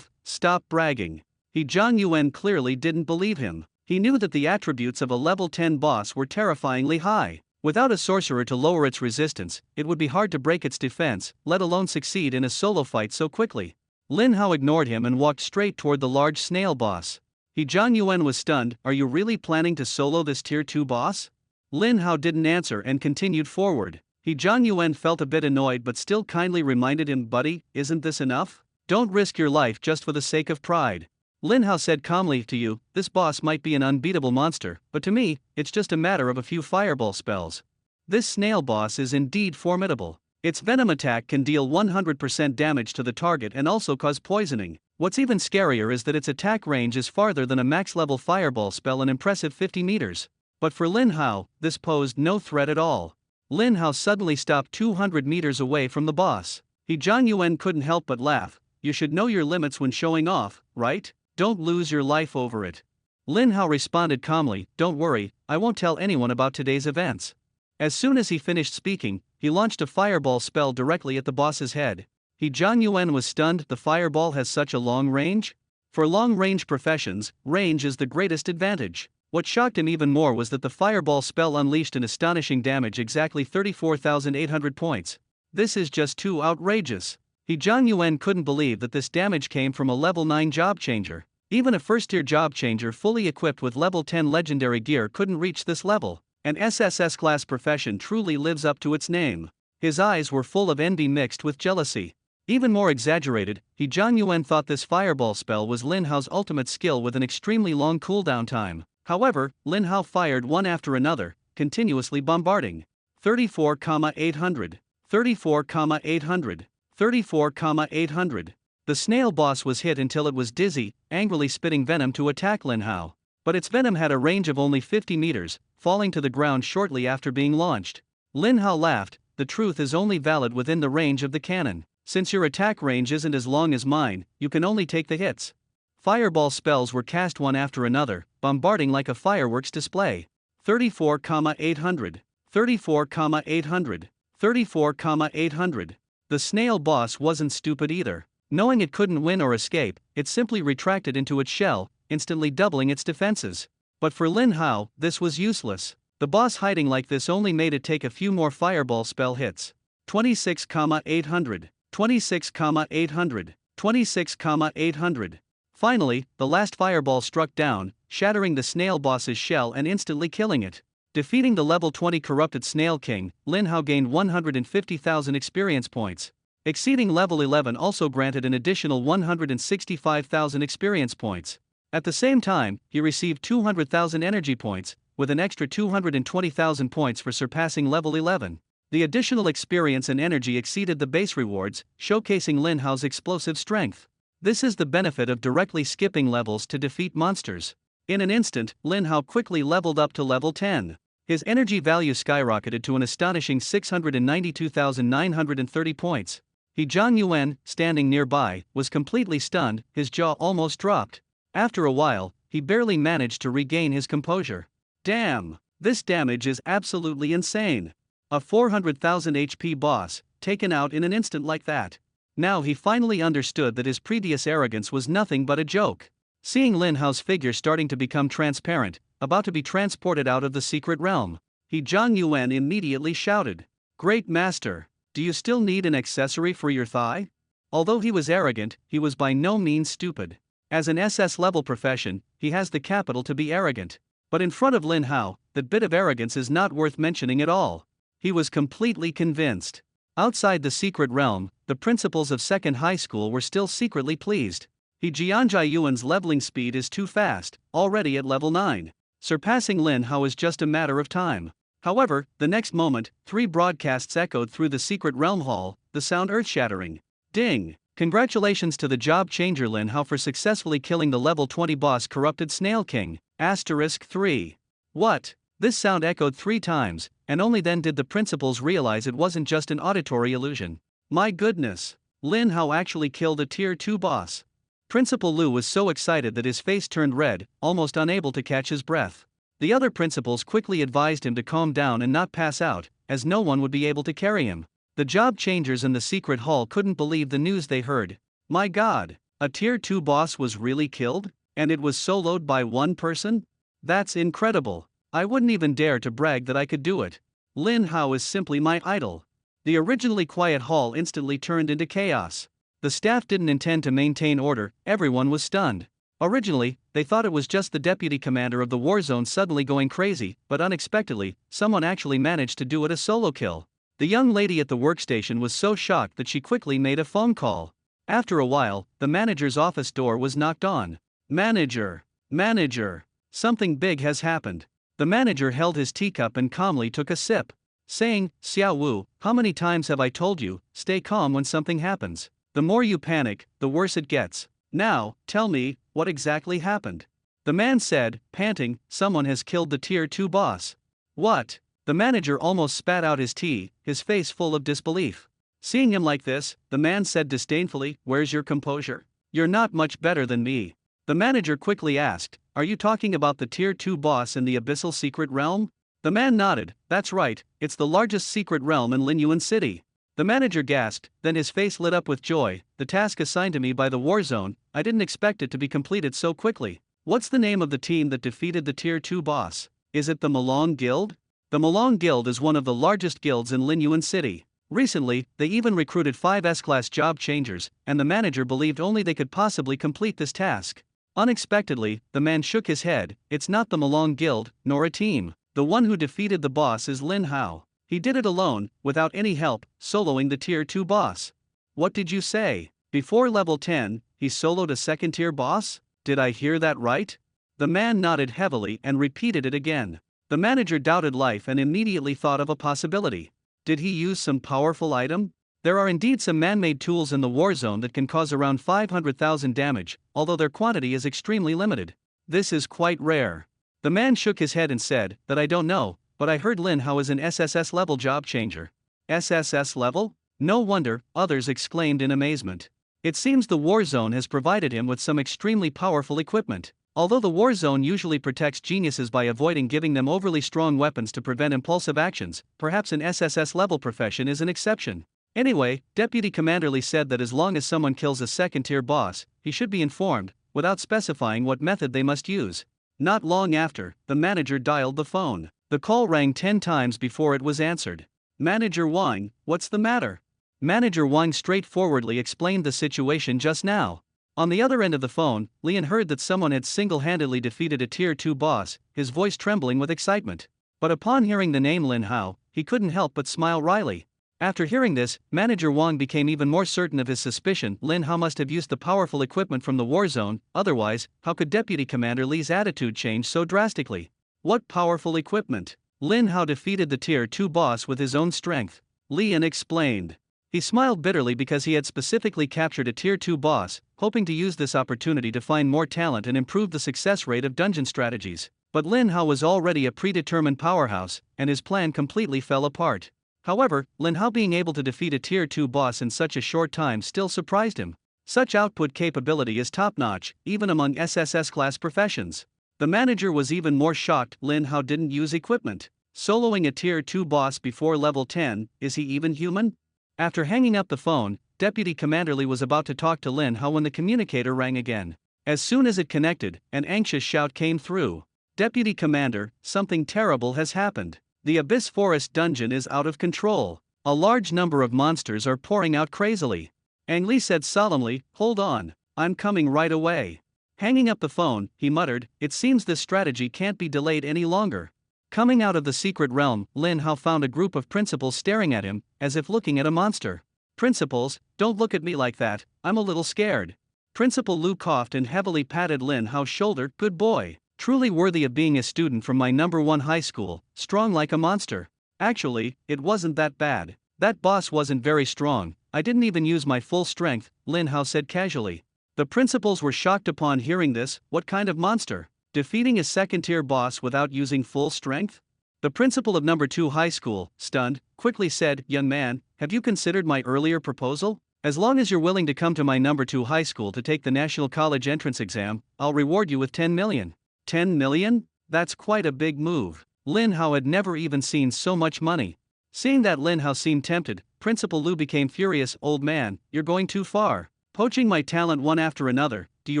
Speaker 1: Stop bragging. Zhang Yuan clearly didn't believe him. He knew that the attributes of a level 10 boss were terrifyingly high. Without a sorcerer to lower its resistance, it would be hard to break its defense, let alone succeed in a solo fight so quickly. Lin Hao ignored him and walked straight toward the large snail boss. Zhang Yuan was stunned. Are you really planning to solo this tier 2 boss? Lin Hao didn't answer and continued forward. Zhang Yuan felt a bit annoyed but still kindly reminded him, buddy, isn't this enough? Don't risk your life just for the sake of pride. Lin Hao said calmly, to you, this boss might be an unbeatable monster, but to me, it's just a matter of a few fireball spells. This snail boss is indeed formidable. Its venom attack can deal 100% damage to the target and also cause poisoning. What's even scarier is that its attack range is farther than a max-level fireball spell, an impressive 50 meters. But for Lin Hao, this posed no threat at all. Lin Hao suddenly stopped 200 meters away from the boss. Zhang Yuan couldn't help but laugh. You should know your limits when showing off, right? Don't lose your life over it. Lin Hao responded calmly, don't worry, I won't tell anyone about today's events. As soon as he finished speaking, he launched a fireball spell directly at the boss's head. Zhang Yuan was stunned. The fireball has such a long range? For long-range professions, range is the greatest advantage. What shocked him even more was that the fireball spell unleashed an astonishing damage, exactly 34,800 points. This is just too outrageous. Zhang Yuan couldn't believe that this damage came from a level 9 job changer. Even a first-tier job changer fully equipped with level 10 legendary gear couldn't reach this level. An SSS class profession truly lives up to its name. His eyes were full of envy mixed with jealousy. Even more exaggerated, Zhang Yuan thought this fireball spell was Lin Hao's ultimate skill with an extremely long cooldown time. However, Lin Hao fired one after another, continuously bombarding. 34,800. 34,800. 34,800. The snail boss was hit until it was dizzy, angrily spitting venom to attack Lin Hao. But its venom had a range of only 50 meters, falling to the ground shortly after being launched. Lin Hao laughed. The truth is only valid within the range of the cannon. Since your attack range isn't as long as mine, you can only take the hits. Fireball spells were cast one after another, bombarding like a fireworks display. 34,800. 34,800. 34,800. The snail boss wasn't stupid either. Knowing it couldn't win or escape, it simply retracted into its shell, instantly doubling its defenses. But for Lin Hao, this was useless. The boss hiding like this only made it take a few more fireball spell hits. 26,800. 26,800. 26,800. Finally, the last fireball struck down, shattering the snail boss's shell and instantly killing it. Defeating the level 20 corrupted Snail King, Lin Hao gained 150,000 experience points. Exceeding level 11 also granted an additional 165,000 experience points. At the same time, he received 200,000 energy points, with an extra 220,000 points for surpassing level 11. The additional experience and energy exceeded the base rewards, showcasing Lin Hao's explosive strength. This is the benefit of directly skipping levels to defeat monsters. In an instant, Lin Hao quickly leveled up to level 10. His energy value skyrocketed to an astonishing 692,930 points. Zhang Yuan, standing nearby, was completely stunned, his jaw almost dropped. After a while, he barely managed to regain his composure. Damn, this damage is absolutely insane. A 400,000 HP boss, taken out in an instant like that. Now he finally understood that his previous arrogance was nothing but a joke. Seeing Lin Hao's figure starting to become transparent, about to be transported out of the secret realm, Zhang Yuan immediately shouted, "Great Master, do you still need an accessory for your thigh?" Although he was arrogant, he was by no means stupid. As an SS level profession, he has the capital to be arrogant. But in front of Lin Hao, that bit of arrogance is not worth mentioning at all. He was completely convinced. Outside the secret realm, the principals of second high school were still secretly pleased. Jianzhai Yuan's leveling speed is too fast, already at level 9. Surpassing Lin Hao is just a matter of time. However, the next moment, 3 broadcasts echoed through the secret realm hall, the sound earth-shattering. Ding! Congratulations to the job changer Lin Hao for successfully killing the level 20 boss corrupted Snail King, *3. What? This sound echoed 3 times, and only then did the principals realize it wasn't just an auditory illusion. My goodness! Lin Hao actually killed a tier 2 boss. Principal Lu was so excited that his face turned red, almost unable to catch his breath. The other principals quickly advised him to calm down and not pass out, as no one would be able to carry him. The job changers in the secret hall couldn't believe the news they heard. My god, a tier 2 boss was really killed? And it was soloed by one person? That's incredible. I wouldn't even dare to brag that I could do it. Lin Hao is simply my idol. The originally quiet hall instantly turned into chaos. The staff didn't intend to maintain order, everyone was stunned. Originally, they thought it was just the deputy commander of the war zone suddenly going crazy, but unexpectedly, someone actually managed to do it a solo kill. The young lady at the workstation was so shocked that she quickly made a phone call. After a while, the manager's office door was knocked on. Manager! Manager! Something big has happened. The manager held his teacup and calmly took a sip, saying, "Xiao Wu, how many times have I told you, stay calm when something happens? The more you panic, the worse it gets. Now, tell me, what exactly happened?" The man said, panting, "Someone has killed the tier 2 boss." What? The manager almost spat out his tea, his face full of disbelief. Seeing him like this, the man said disdainfully, "Where's your composure? You're not much better than me." The manager quickly asked, "Are you talking about the tier 2 boss in the abyssal secret realm?" The man nodded, "That's right, it's the largest secret realm in Linyuan City." The manager gasped, then his face lit up with joy. "The task assigned to me by the war zone, I didn't expect it to be completed so quickly. What's the name of the team that defeated the tier 2 boss? Is it the Malong Guild?" The Malong Guild is one of the largest guilds in Linyuan City. Recently, they even recruited 5 S-class job changers, and the manager believed only they could possibly complete this task. Unexpectedly, the man shook his head. "It's not the Malong Guild, nor a team. The one who defeated the boss is Lin Hao. He did it alone, without any help, soloing the tier 2 boss." "What did you say? Before level 10, he soloed a second tier boss? Did I hear that right?" The man nodded heavily and repeated it again. The manager doubted life and immediately thought of a possibility. Did he use some powerful item? There are indeed some man-made tools in the war zone that can cause around 500,000 damage, although their quantity is extremely limited. This is quite rare. The man shook his head and said, "That I don't know, but I heard Lin Hao is an SSS level job changer." SSS level? No wonder, others exclaimed in amazement. It seems the war zone has provided him with some extremely powerful equipment. Although the war zone usually protects geniuses by avoiding giving them overly strong weapons to prevent impulsive actions, perhaps an SSS level profession is an exception. Anyway, Deputy Commander Lee said that as long as someone kills a second-tier boss, he should be informed, without specifying what method they must use. Not long after, the manager dialed the phone. The call rang 10 times before it was answered. "Manager Wang, what's the matter?" Manager Wang straightforwardly explained the situation just now. On the other end of the phone, Lian heard that someone had single-handedly defeated a Tier 2 boss, his voice trembling with excitement. But upon hearing the name Lin Hao, he couldn't help but smile wryly. After hearing this, Manager Wang became even more certain of his suspicion. Lin Hao must have used the powerful equipment from the war zone, otherwise, how could Deputy Commander Li's attitude change so drastically? What powerful equipment? Lin Hao defeated the Tier 2 boss with his own strength, Lian explained. He smiled bitterly because he had specifically captured a Tier 2 boss, hoping to use this opportunity to find more talent and improve the success rate of dungeon strategies. But Lin Hao was already a predetermined powerhouse, and his plan completely fell apart. However, Lin Hao being able to defeat a Tier 2 boss in such a short time still surprised him. Such output capability is top-notch, even among SSS class professions. The manager was even more shocked. Lin Hao didn't use equipment. Soloing a Tier 2 boss before level 10, is he even human? After hanging up the phone, Deputy Commander Li was about to talk to Lin Hao when the communicator rang again. As soon as it connected, an anxious shout came through. Deputy Commander, something terrible has happened. The Abyss Forest dungeon is out of control. A large number of monsters are pouring out crazily. Ang Li said solemnly, "Hold on, I'm coming right away." Hanging up the phone, he muttered, "It seems this strategy can't be delayed any longer." Coming out of the secret realm, Lin Hao found a group of principals staring at him, as if looking at a monster. "Principals, don't look at me like that, I'm a little scared." Principal Lu coughed and heavily patted Lin Hao's shoulder. "Good boy. Truly worthy of being a student from my #1 high school, strong like a monster." "Actually, it wasn't that bad. That boss wasn't very strong, I didn't even use my full strength," Lin Hao said casually. The principals were shocked upon hearing this. What kind of monster? Defeating a second-tier boss without using full strength? The principal of #2 high school, stunned, quickly said, "Young man, have you considered my earlier proposal? As long as you're willing to come to my #2 high school to take the National College entrance exam, I'll reward you with 10 million. 10 million? That's quite a big move." Lin Hao had never even seen so much money. Seeing that Lin Hao seemed tempted, Principal Lu became furious. "Old man, you're going too far. Poaching my talent one after another, do you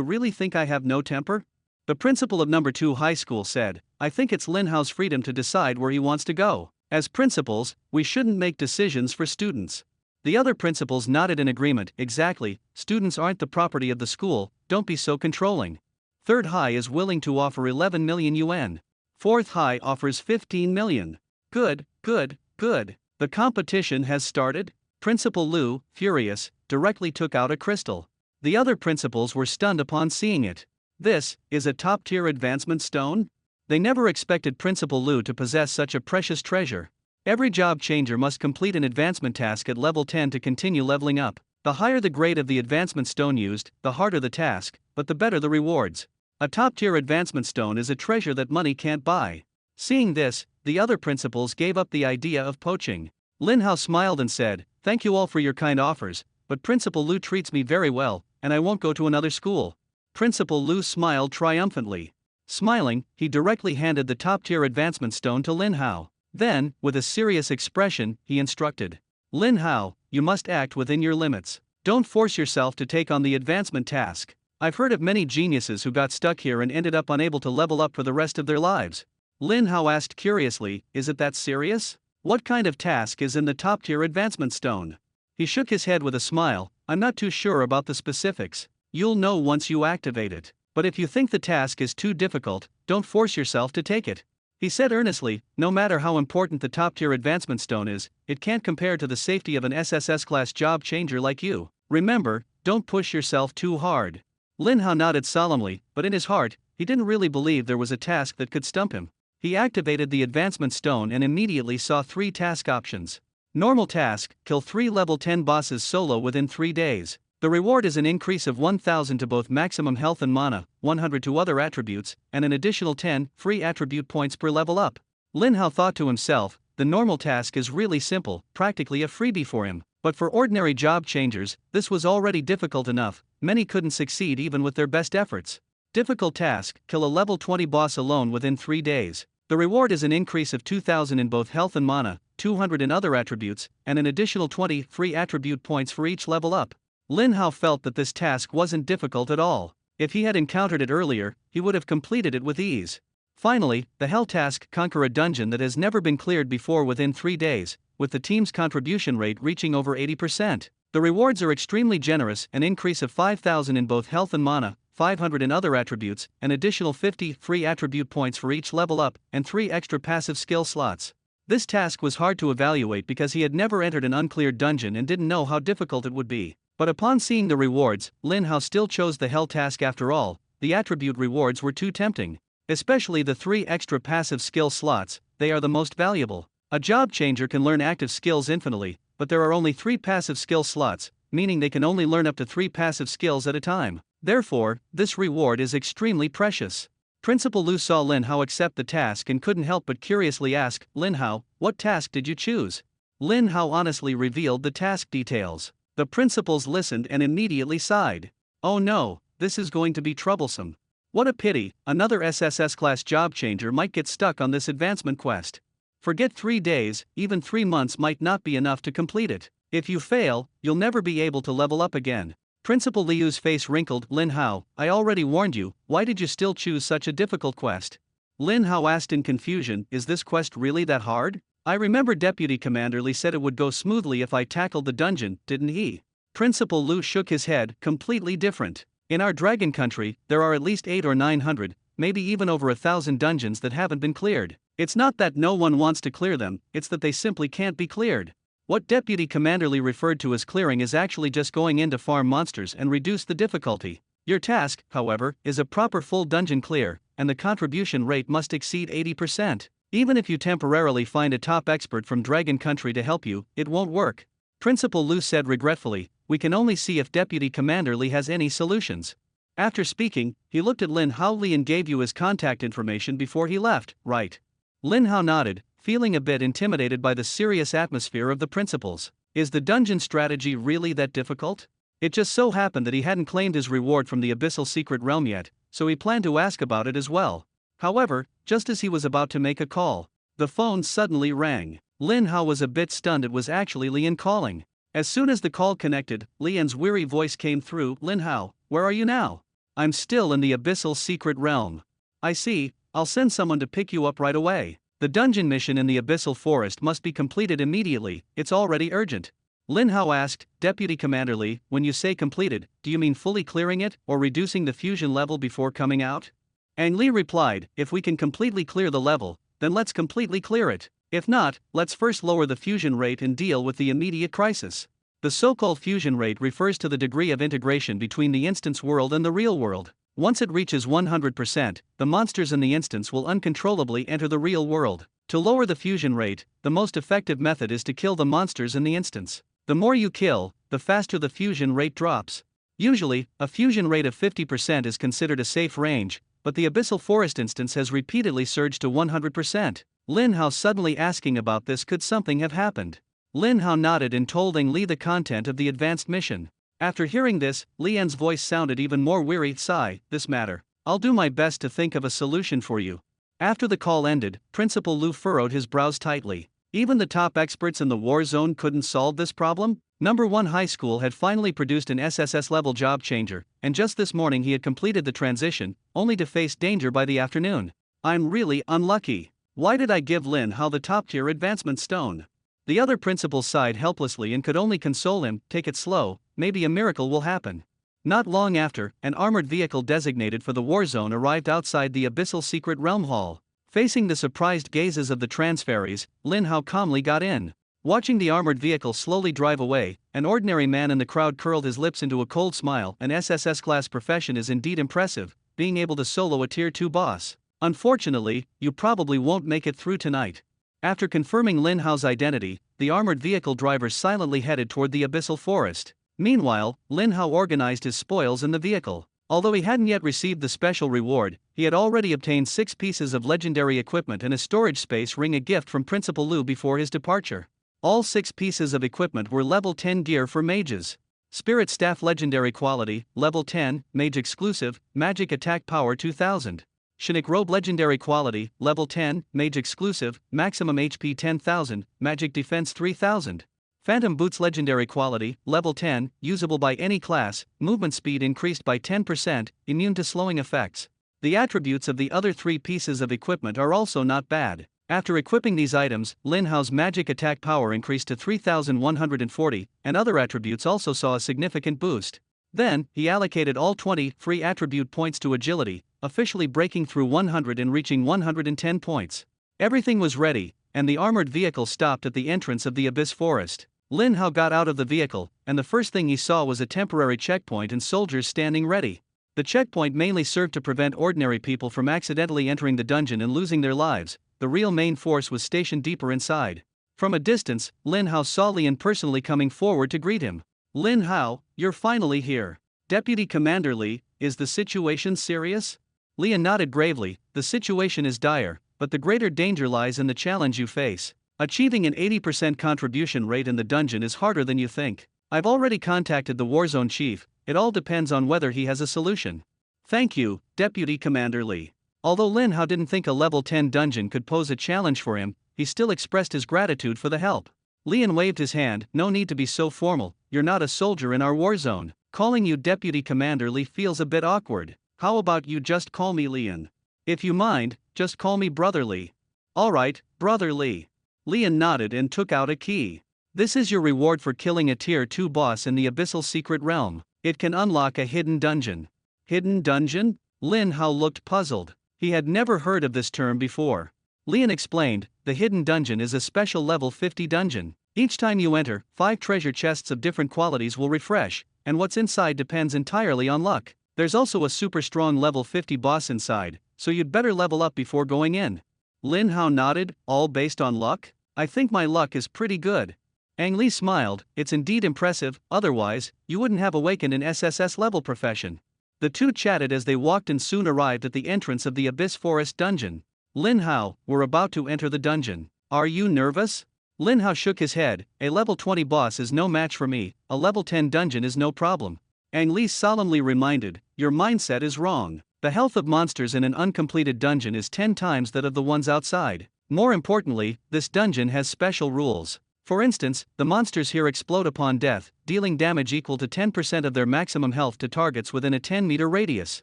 Speaker 1: really think I have no temper?" The principal of #2 high school said, "I think it's Lin Hao's freedom to decide where he wants to go. As principals, we shouldn't make decisions for students." The other principals nodded in agreement. "Exactly, students aren't the property of the school, don't be so controlling." Third high is willing to offer 11 million yuan. Fourth high offers 15 million. Good, good, good. The competition has started? Principal Lu, furious, directly took out a crystal. The other principals were stunned upon seeing it. This is a top-tier advancement stone? They never expected Principal Lu to possess such a precious treasure. Every job changer must complete an advancement task at level 10 to continue leveling up. The higher the grade of the advancement stone used, the harder the task, but the better the rewards. A top-tier advancement stone is a treasure that money can't buy. Seeing this, the other principals gave up the idea of poaching. Lin Hao smiled and said, "Thank you all for your kind offers, but Principal Lu treats me very well, and I won't go to another school." Principal Lu smiled triumphantly. Smiling, he directly handed the top-tier advancement stone to Lin Hao. Then, with a serious expression, he instructed, "Lin Hao, you must act within your limits. Don't force yourself to take on the advancement task. I've heard of many geniuses who got stuck here and ended up unable to level up for the rest of their lives." Lin Hao asked curiously, "Is it that serious? What kind of task is in the top-tier advancement stone?" He shook his head with a smile, "I'm not too sure about the specifics. You'll know once you activate it. But if you think the task is too difficult, don't force yourself to take it." He said earnestly, "No matter how important the top-tier advancement stone is, it can't compare to the safety of an SSS class job changer like you. Remember, don't push yourself too hard." Lin Hao nodded solemnly, but in his heart, he didn't really believe there was a task that could stump him. He activated the advancement stone and immediately saw 3 task options. Normal task, kill 3 level 10 bosses solo within 3 days. The reward is an increase of 1000 to both maximum health and mana, 100 to other attributes, and an additional 10 free attribute points per level up. Lin Hao thought to himself, the normal task is really simple, practically a freebie for him. But for ordinary job changers, this was already difficult enough. Many couldn't succeed even with their best efforts. Difficult task, kill a level 20 boss alone within 3 days. The reward is an increase of 2000 in both health and mana, 200 in other attributes, and an additional 20 free attribute points for each level up. Lin Hao felt that this task wasn't difficult at all. If he had encountered it earlier, he would have completed it with ease. Finally, the hell task, conquer a dungeon that has never been cleared before within 3 days, with the team's contribution rate reaching over 80%. The rewards are extremely generous, an increase of 5,000 in both health and mana, 500 in other attributes, an additional 50 free attribute points for each level up, and 3 extra passive skill slots. This task was hard to evaluate because he had never entered an uncleared dungeon and didn't know how difficult it would be. But upon seeing the rewards, Lin Hao still chose the hell task after all. The attribute rewards were too tempting. Especially the 3 extra passive skill slots, they are the most valuable. A job changer can learn active skills infinitely, but there are only 3 passive skill slots, meaning they can only learn up to 3 passive skills at a time. Therefore, this reward is extremely precious. Principal Lu saw Lin Hao accept the task and couldn't help but curiously ask, "Lin Hao, what task did you choose?" Lin Hao honestly revealed the task details. The principals listened and immediately sighed. "Oh no, this is going to be troublesome. What a pity, another SSS class job changer might get stuck on this advancement quest. Forget 3 days, even 3 months might not be enough to complete it. If you fail, you'll never be able to level up again." Principal Liu's face wrinkled. "Lin Hao, I already warned you, why did you still choose such a difficult quest?" Lin Hao asked in confusion, "Is this quest really that hard? I remember Deputy Commander Li said it would go smoothly if I tackled the dungeon, didn't he?" Principal Lu shook his head, "Completely different. In our Dragon Country, there are at least 800 or 900, maybe even over 1,000 dungeons that haven't been cleared. It's not that no one wants to clear them, it's that they simply can't be cleared. What Deputy Commander Li referred to as clearing is actually just going in to farm monsters and reduce the difficulty. Your task, however, is a proper full dungeon clear, and the contribution rate must exceed 80%. Even if you temporarily find a top expert from Dragon Country to help you, it won't work." Principal Lu said regretfully, "We can only see if Deputy Commander Li has any solutions." After speaking, he looked at Lin Hao. "Li and gave you his contact information before he left, right?" Lin Hao nodded, feeling a bit intimidated by the serious atmosphere of the principals. Is the dungeon strategy really that difficult? It just so happened that he hadn't claimed his reward from the Abyssal Secret Realm yet, so he planned to ask about it as well. However, just as he was about to make a call, the phone suddenly rang. Lin Hao was a bit stunned. It was actually Lian calling. As soon as the call connected, Lian's weary voice came through. "Lin Hao, where are you now?" "I'm still in the Abyssal Secret Realm." "I see, I'll send someone to pick you up right away. The dungeon mission in the Abyssal Forest must be completed immediately, it's already urgent." Lin Hao asked, "Deputy Commander Li, when you say completed, do you mean fully clearing it, or reducing the fusion level before coming out?" Ang Li replied, "If we can completely clear the level, then let's completely clear it. If not, let's first lower the fusion rate and deal with the immediate crisis." The so-called fusion rate refers to the degree of integration between the instance world and the real world. Once it reaches 100%, the monsters in the instance will uncontrollably enter the real world. To lower the fusion rate, the most effective method is to kill the monsters in the instance. The more you kill, the faster the fusion rate drops. Usually, a fusion rate of 50% is considered a safe range, but the Abyssal Forest instance has repeatedly surged to 100%. Lin Hao suddenly asking about this. Could something have happened? Lin Hao nodded and told Ang Li the content of the advanced mission. After hearing this, Lian's voice sounded even more weary. "Sigh, this matter. I'll do my best to think of a solution for you." After the call ended, Principal Lu furrowed his brows tightly. Even the top experts in the war zone couldn't solve this problem? Number 1 High School had finally produced an SSS level job changer, and just this morning he had completed the transition, only to face danger by the afternoon. "I'm really unlucky. Why did I give Lin Hao the top tier advancement stone?" The other principals sighed helplessly and could only console him. "Take it slow, maybe a miracle will happen." Not long after, an armored vehicle designated for the war zone arrived outside the Abyssal Secret Realm Hall. Facing the surprised gazes of the transferees, Lin Hao calmly got in. Watching the armored vehicle slowly drive away, an ordinary man in the crowd curled his lips into a cold smile. An SSS class profession is indeed impressive, being able to solo a tier 2 boss. Unfortunately, you probably won't make it through tonight. After confirming Lin Hao's identity, the armored vehicle driver silently headed toward the Abyssal Forest. Meanwhile, Lin Hao organized his spoils in the vehicle. Although he hadn't yet received the special reward, he had already obtained 6 pieces of legendary equipment and a storage space ring, a gift from Principal Lu before his departure. All 6 pieces of equipment were level 10 gear for mages. Spirit Staff legendary quality, level 10, mage exclusive, magic attack power 2000. Chinook Robe legendary quality, level 10, mage exclusive, maximum HP 10,000, magic defense 3000. Phantom Boots legendary quality, level 10, usable by any class, movement speed increased by 10%, immune to slowing effects. The attributes of the other 3 pieces of equipment are also not bad. After equipping these items, Lin Hao's magic attack power increased to 3,140, and other attributes also saw a significant boost. Then, he allocated all 20 free attribute points to agility, officially breaking through 100 and reaching 110 points. Everything was ready, and the armored vehicle stopped at the entrance of the Abyss Forest. Lin Hao got out of the vehicle, and the first thing he saw was a temporary checkpoint and soldiers standing ready. The checkpoint mainly served to prevent ordinary people from accidentally entering the dungeon and losing their lives. The real main force was stationed deeper inside. From a distance, Lin Hao saw Lian personally coming forward to greet him. "Lin Hao, you're finally here. Deputy Commander Li, is the situation serious?" Lian nodded gravely. "The situation is dire, but the greater danger lies in the challenge you face. Achieving an 80% contribution rate in the dungeon is harder than you think. I've already contacted the Warzone chief, it all depends on whether he has a solution." "Thank you, Deputy Commander Li." Although Lin Hao didn't think a level 10 dungeon could pose a challenge for him, he still expressed his gratitude for the help. Lian waved his hand. "No need to be so formal, you're not a soldier in our war zone. Calling you Deputy Commander Li feels a bit awkward. How about you just call me Lian? If you mind, just call me Brother Li." "Alright, Brother Li." Lian nodded and took out a key. "This is your reward for killing a tier 2 boss in the Abyssal Secret Realm. It can unlock a hidden dungeon." "Hidden dungeon?" Lin Hao looked puzzled. He had never heard of this term before. Lian explained, "The hidden dungeon is a special level 50 dungeon. Each time you enter, 5 treasure chests of different qualities will refresh, and what's inside depends entirely on luck. There's also a super strong level 50 boss inside, so you'd better level up before going in." Lin Hao nodded. "All based on luck? I think my luck is pretty good." Ang Li smiled. "It's indeed impressive, otherwise, you wouldn't have awakened an SSS level profession." The two chatted as they walked and soon arrived at the entrance of the Abyss Forest dungeon. "Lin Hao, we're about to enter the dungeon. Are you nervous?" Lin Hao shook his head. "A level 20 boss is no match for me, a level 10 dungeon is no problem." Ang Li solemnly reminded, "Your mindset is wrong. The health of monsters in an uncompleted dungeon is 10 times that of the ones outside. More importantly, this dungeon has special rules. For instance, the monsters here explode upon death, dealing damage equal to 10% of their maximum health to targets within a 10-meter radius.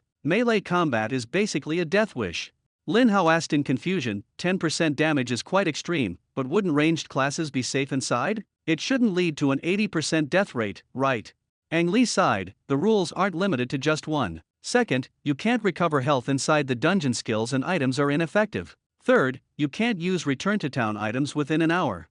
Speaker 1: Melee combat is basically a death wish." Lin Hao asked in confusion, 10% damage is quite extreme, but wouldn't ranged classes be safe inside? It shouldn't lead to an 80% death rate, right? Ang Li sighed. "The rules aren't limited to just one. Second, you can't recover health inside the dungeon. Skills and items are ineffective. Third, you can't use return to town items within an hour."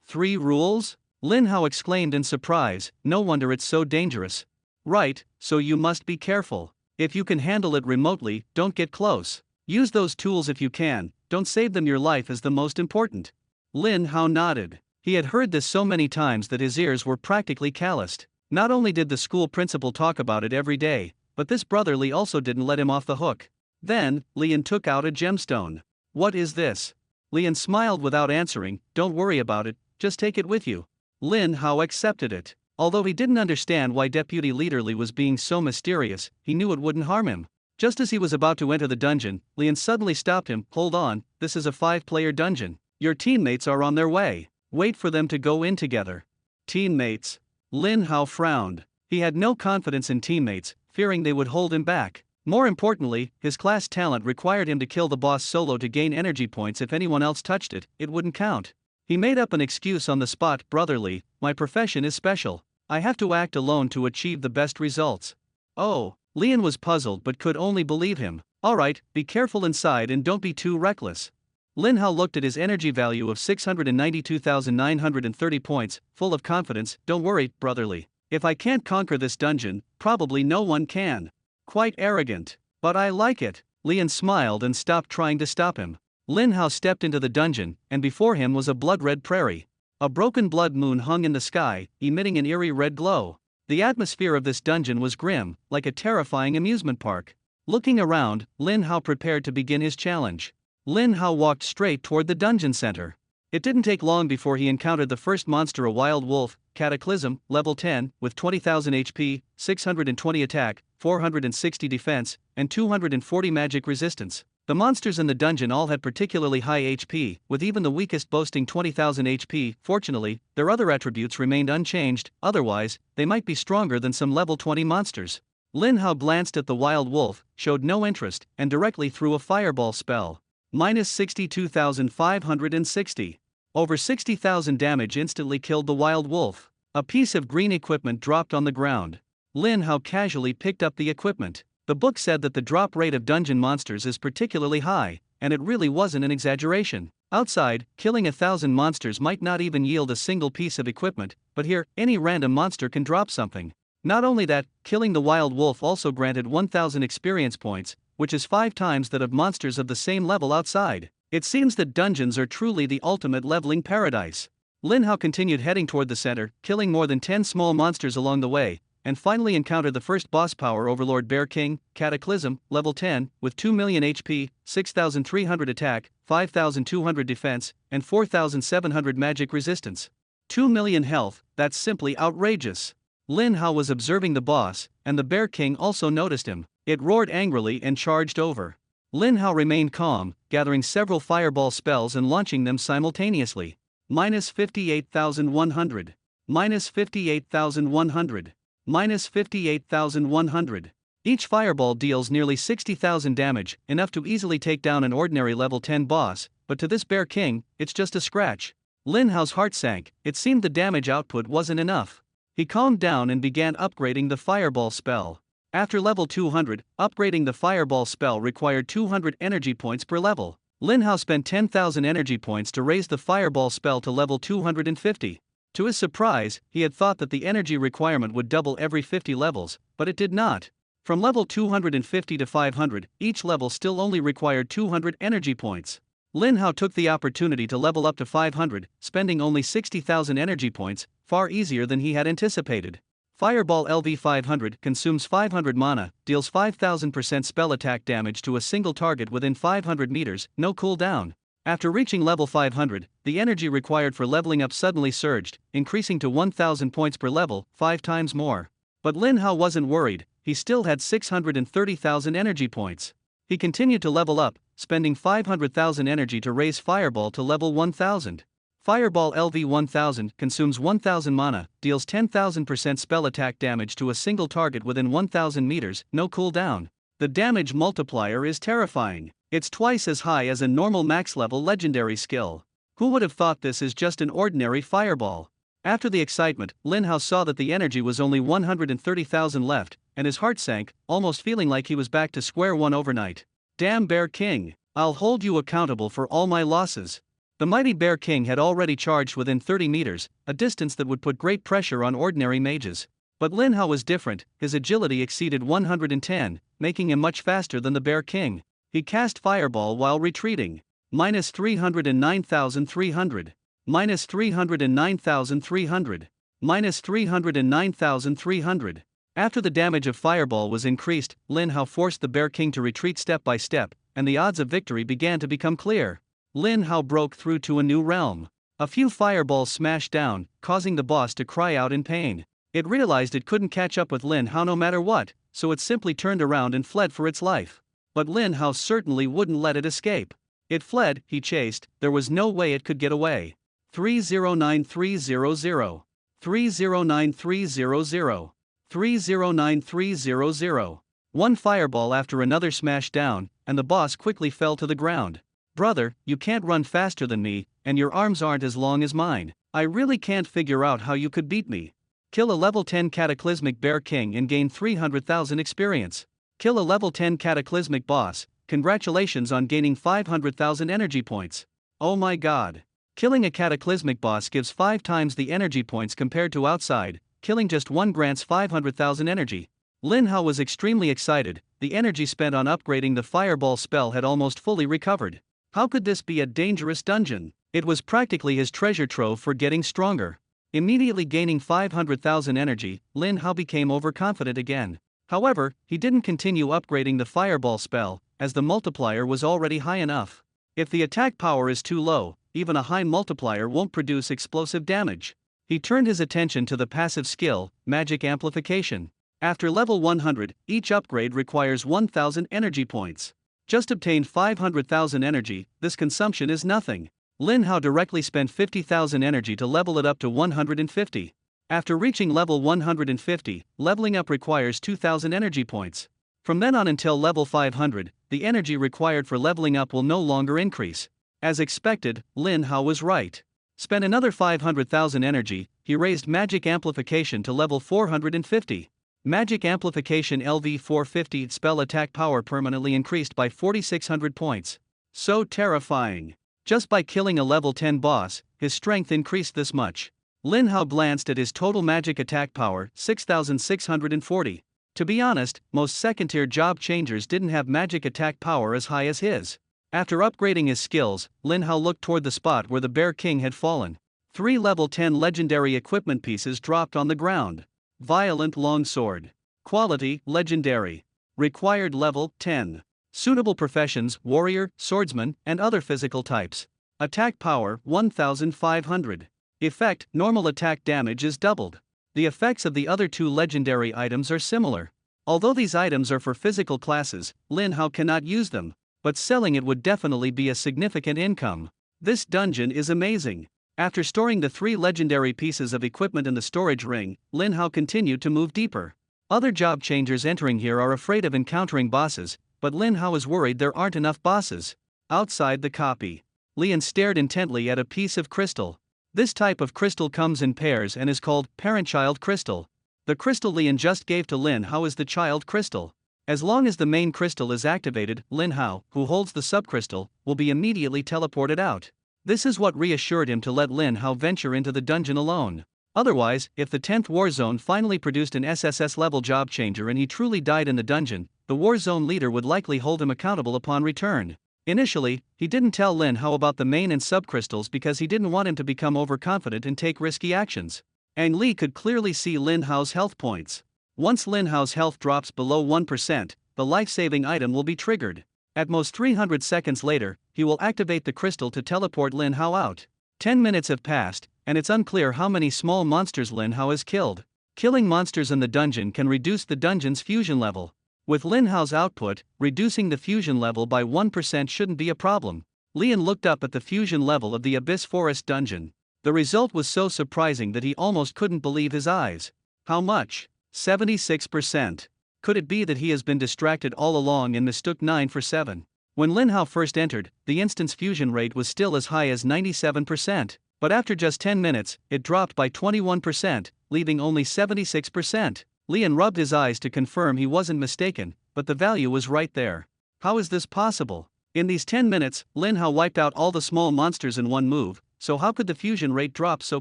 Speaker 1: 3 rules? Lin Hao exclaimed in surprise. "No wonder it's so dangerous." "Right, so you must be careful. If you can handle it remotely, don't get close. Use those tools if you can, don't save them, your life is the most important." Lin Hao nodded. He had heard this so many times that his ears were practically calloused. Not only did the school principal talk about it every day, but this Brother Li also didn't let him off the hook. Then, Lian took out a gemstone. "What is this?" Lian smiled without answering. "Don't worry about it, just take it with you." Lin Hao accepted it. Although he didn't understand why Deputy Leader Li was being so mysterious, he knew it wouldn't harm him. Just as he was about to enter the dungeon, Lian suddenly stopped him. "Hold on, this is a 5-player dungeon. Your teammates are on their way. Wait for them to go in together." "Teammates?" Lin Hao frowned. He had no confidence in teammates, fearing they would hold him back. More importantly, his class talent required him to kill the boss solo to gain energy points. If anyone else touched it, it wouldn't count. He made up an excuse on the spot. "Brother Li, my profession is special. I have to act alone to achieve the best results." "Oh." Lian was puzzled but could only believe him. "Alright, be careful inside and don't be too reckless." Lin Hao looked at his energy value of 692,930 points, full of confidence. "Don't worry, Brother Li. If I can't conquer this dungeon, probably no one can." Quite arrogant. "But I like it." Lian smiled and stopped trying to stop him. Lin Hao stepped into the dungeon, and before him was a blood-red prairie. A broken blood moon hung in the sky, emitting an eerie red glow. The atmosphere of this dungeon was grim, like a terrifying amusement park. Looking around, Lin Hao prepared to begin his challenge. Lin Hao walked straight toward the dungeon center. It didn't take long before he encountered the first monster, a wild wolf, Cataclysm, level 10, with 20,000 HP, 620 attack, 460 defense, and 240 magic resistance. The monsters in the dungeon all had particularly high HP, with even the weakest boasting 20,000 HP. Fortunately, their other attributes remained unchanged, otherwise, they might be stronger than some level 20 monsters. Lin Hao glanced at the wild wolf, showed no interest, and directly threw a fireball spell. minus 62,560. Over 60,000 damage instantly killed the wild wolf. A piece of green equipment dropped on the ground. Lin Hao casually picked up the equipment. The book said that the drop rate of dungeon monsters is particularly high, and it really wasn't an exaggeration. Outside, killing 1,000 monsters might not even yield a single piece of equipment, but here, any random monster can drop something. Not only that, killing the wild wolf also granted 1,000 experience points, which is 5 times that of monsters of the same level outside. It seems that dungeons are truly the ultimate leveling paradise. Lin Hao continued heading toward the center, killing more than 10 small monsters along the way, and finally encountered the first boss power overlord Bear King, Cataclysm, level 10, with 2 million HP, 6,300 attack, 5,200 defense, and 4,700 magic resistance. 2 million health, that's simply outrageous. Lin Hao was observing the boss, and the Bear King also noticed him. It roared angrily and charged over. Lin Hao remained calm, gathering several fireball spells and launching them simultaneously. Minus 58,100. Minus 58,100. Minus 58,100. Each fireball deals nearly 60,000 damage, enough to easily take down an ordinary level 10 boss, but to this Bear King, it's just a scratch. Lin Hao's heart sank. It seemed the damage output wasn't enough. He calmed down and began upgrading the fireball spell. After level 200, upgrading the fireball spell required 200 energy points per level. Lin Hao spent 10,000 energy points to raise the fireball spell to level 250. To his surprise, he had thought that the energy requirement would double every 50 levels, but it did not. From level 250 to 500, each level still only required 200 energy points. Lin Hao took the opportunity to level up to 500, spending only 60,000 energy points, far easier than he had anticipated. Fireball LV500 consumes 500 mana, deals 5,000% spell attack damage to a single target within 500 meters, no cooldown. After reaching level 500, the energy required for leveling up suddenly surged, increasing to 1,000 points per level, 5 times more. But Lin Hao wasn't worried, he still had 630,000 energy points. He continued to level up, spending 500,000 energy to raise Fireball to level 1,000. Fireball LV1000 consumes 1,000 mana, deals 10,000% spell attack damage to a single target within 1,000 meters, no cooldown. The damage multiplier is terrifying. It's twice as high as a normal max-level legendary skill. Who would have thought this is just an ordinary fireball? After the excitement, Lin Hao saw that the energy was only 130,000 left, and his heart sank, almost feeling like he was back to square one overnight. Damn Bear King! I'll hold you accountable for all my losses. The mighty Bear King had already charged within 30 meters, a distance that would put great pressure on ordinary mages. But Lin Hao was different, his agility exceeded 110, making him much faster than the Bear King. He cast Fireball while retreating. Minus 309,300. Minus 309,300. Minus 309,300. After the damage of Fireball was increased, Lin Hao forced the Bear King to retreat step by step, and the odds of victory began to become clear. Lin Hao broke through to a new realm. A few fireballs smashed down, causing the boss to cry out in pain. It realized it couldn't catch up with Lin Hao no matter what, so it simply turned around and fled for its life. But Lin Hao certainly wouldn't let it escape. It fled, he chased, there was no way it could get away. 309300. 309300. 309300. One fireball after another smashed down, and the boss quickly fell to the ground. Brother, you can't run faster than me, and your arms aren't as long as mine. I really can't figure out how you could beat me. Kill a level 10 Cataclysmic Bear King and gain 300,000 experience. Kill a level 10 Cataclysmic boss, congratulations on gaining 500,000 energy points. Oh my god. Killing a Cataclysmic boss gives 5 times the energy points compared to outside, killing just one grants 500,000 energy. Lin Hao was extremely excited, the energy spent on upgrading the Fireball spell had almost fully recovered. How could this be a dangerous dungeon? It was practically his treasure trove for getting stronger. Immediately gaining 500,000 energy, Lin Hao became overconfident again. However, he didn't continue upgrading the Fireball spell, as the multiplier was already high enough. If the attack power is too low, even a high multiplier won't produce explosive damage. He turned his attention to the passive skill, Magic Amplification. After level 100, each upgrade requires 1,000 energy points. Just obtained 500,000 energy, this consumption is nothing. Lin Hao directly spent 50,000 energy to level it up to 150. After reaching level 150, leveling up requires 2,000 energy points. From then on until level 500, the energy required for leveling up will no longer increase. As expected, Lin Hao was right. Spent another 500,000 energy, he raised Magic Amplification to level 450. Magic Amplification LV450 spell attack power permanently increased by 4600 points. So terrifying. Just by killing a level 10 boss, his strength increased this much. Lin Hao glanced at his total magic attack power, 6,640. To be honest, most second-tier job changers didn't have magic attack power as high as his. After upgrading his skills, Lin Hao looked toward the spot where the Bear King had fallen. 3 level 10 legendary equipment pieces dropped on the ground. Violent Longsword. Quality, Legendary. Required level, 10. Suitable professions, Warrior, Swordsman, and other physical types. Attack power, 1,500. Effect, normal attack damage is doubled. The effects of the other 2 legendary items are similar. Although these items are for physical classes, Lin Hao cannot use them, but selling it would definitely be a significant income. This dungeon is amazing. After storing the 3 legendary pieces of equipment in the storage ring, Lin Hao continued to move deeper. Other job changers entering here are afraid of encountering bosses, but Lin Hao is worried there aren't enough bosses. Outside the copy, Lian stared intently at a piece of crystal. This type of crystal comes in pairs and is called parent-child crystal. The crystal Lian just gave to Lin Hao is the child crystal. As long as the main crystal is activated, Lin Hao, who holds the subcrystal, will be immediately teleported out. This is what reassured him to let Lin Hao venture into the dungeon alone. Otherwise, if the 10th war zone finally produced an SSS-level job changer and he truly died in the dungeon, the war zone leader would likely hold him accountable upon return. Initially, he didn't tell Lin Hao about the main and subcrystals because he didn't want him to become overconfident and take risky actions. Ang Li could clearly see Lin Hao's health points. Once Lin Hao's health drops below 1%, the life-saving item will be triggered. At most 300 seconds later, he will activate the crystal to teleport Lin Hao out. 10 minutes have passed, and it's unclear how many small monsters Lin Hao has killed. Killing monsters in the dungeon can reduce the dungeon's fusion level. With Lin Hao's output, reducing the fusion level by 1% shouldn't be a problem. Lian looked up at the fusion level of the Abyss Forest dungeon. The result was so surprising that he almost couldn't believe his eyes. How much? 76%. Could it be that he has been distracted all along and mistook 9 for 7? When Lin Hao first entered, the instant's fusion rate was still as high as 97%, but after just 10 minutes, it dropped by 21%, leaving only 76%. Lian rubbed his eyes to confirm he wasn't mistaken, but the value was right there. How is this possible? In these 10 minutes, Lin Hao wiped out all the small monsters in one move, so how could the fusion rate drop so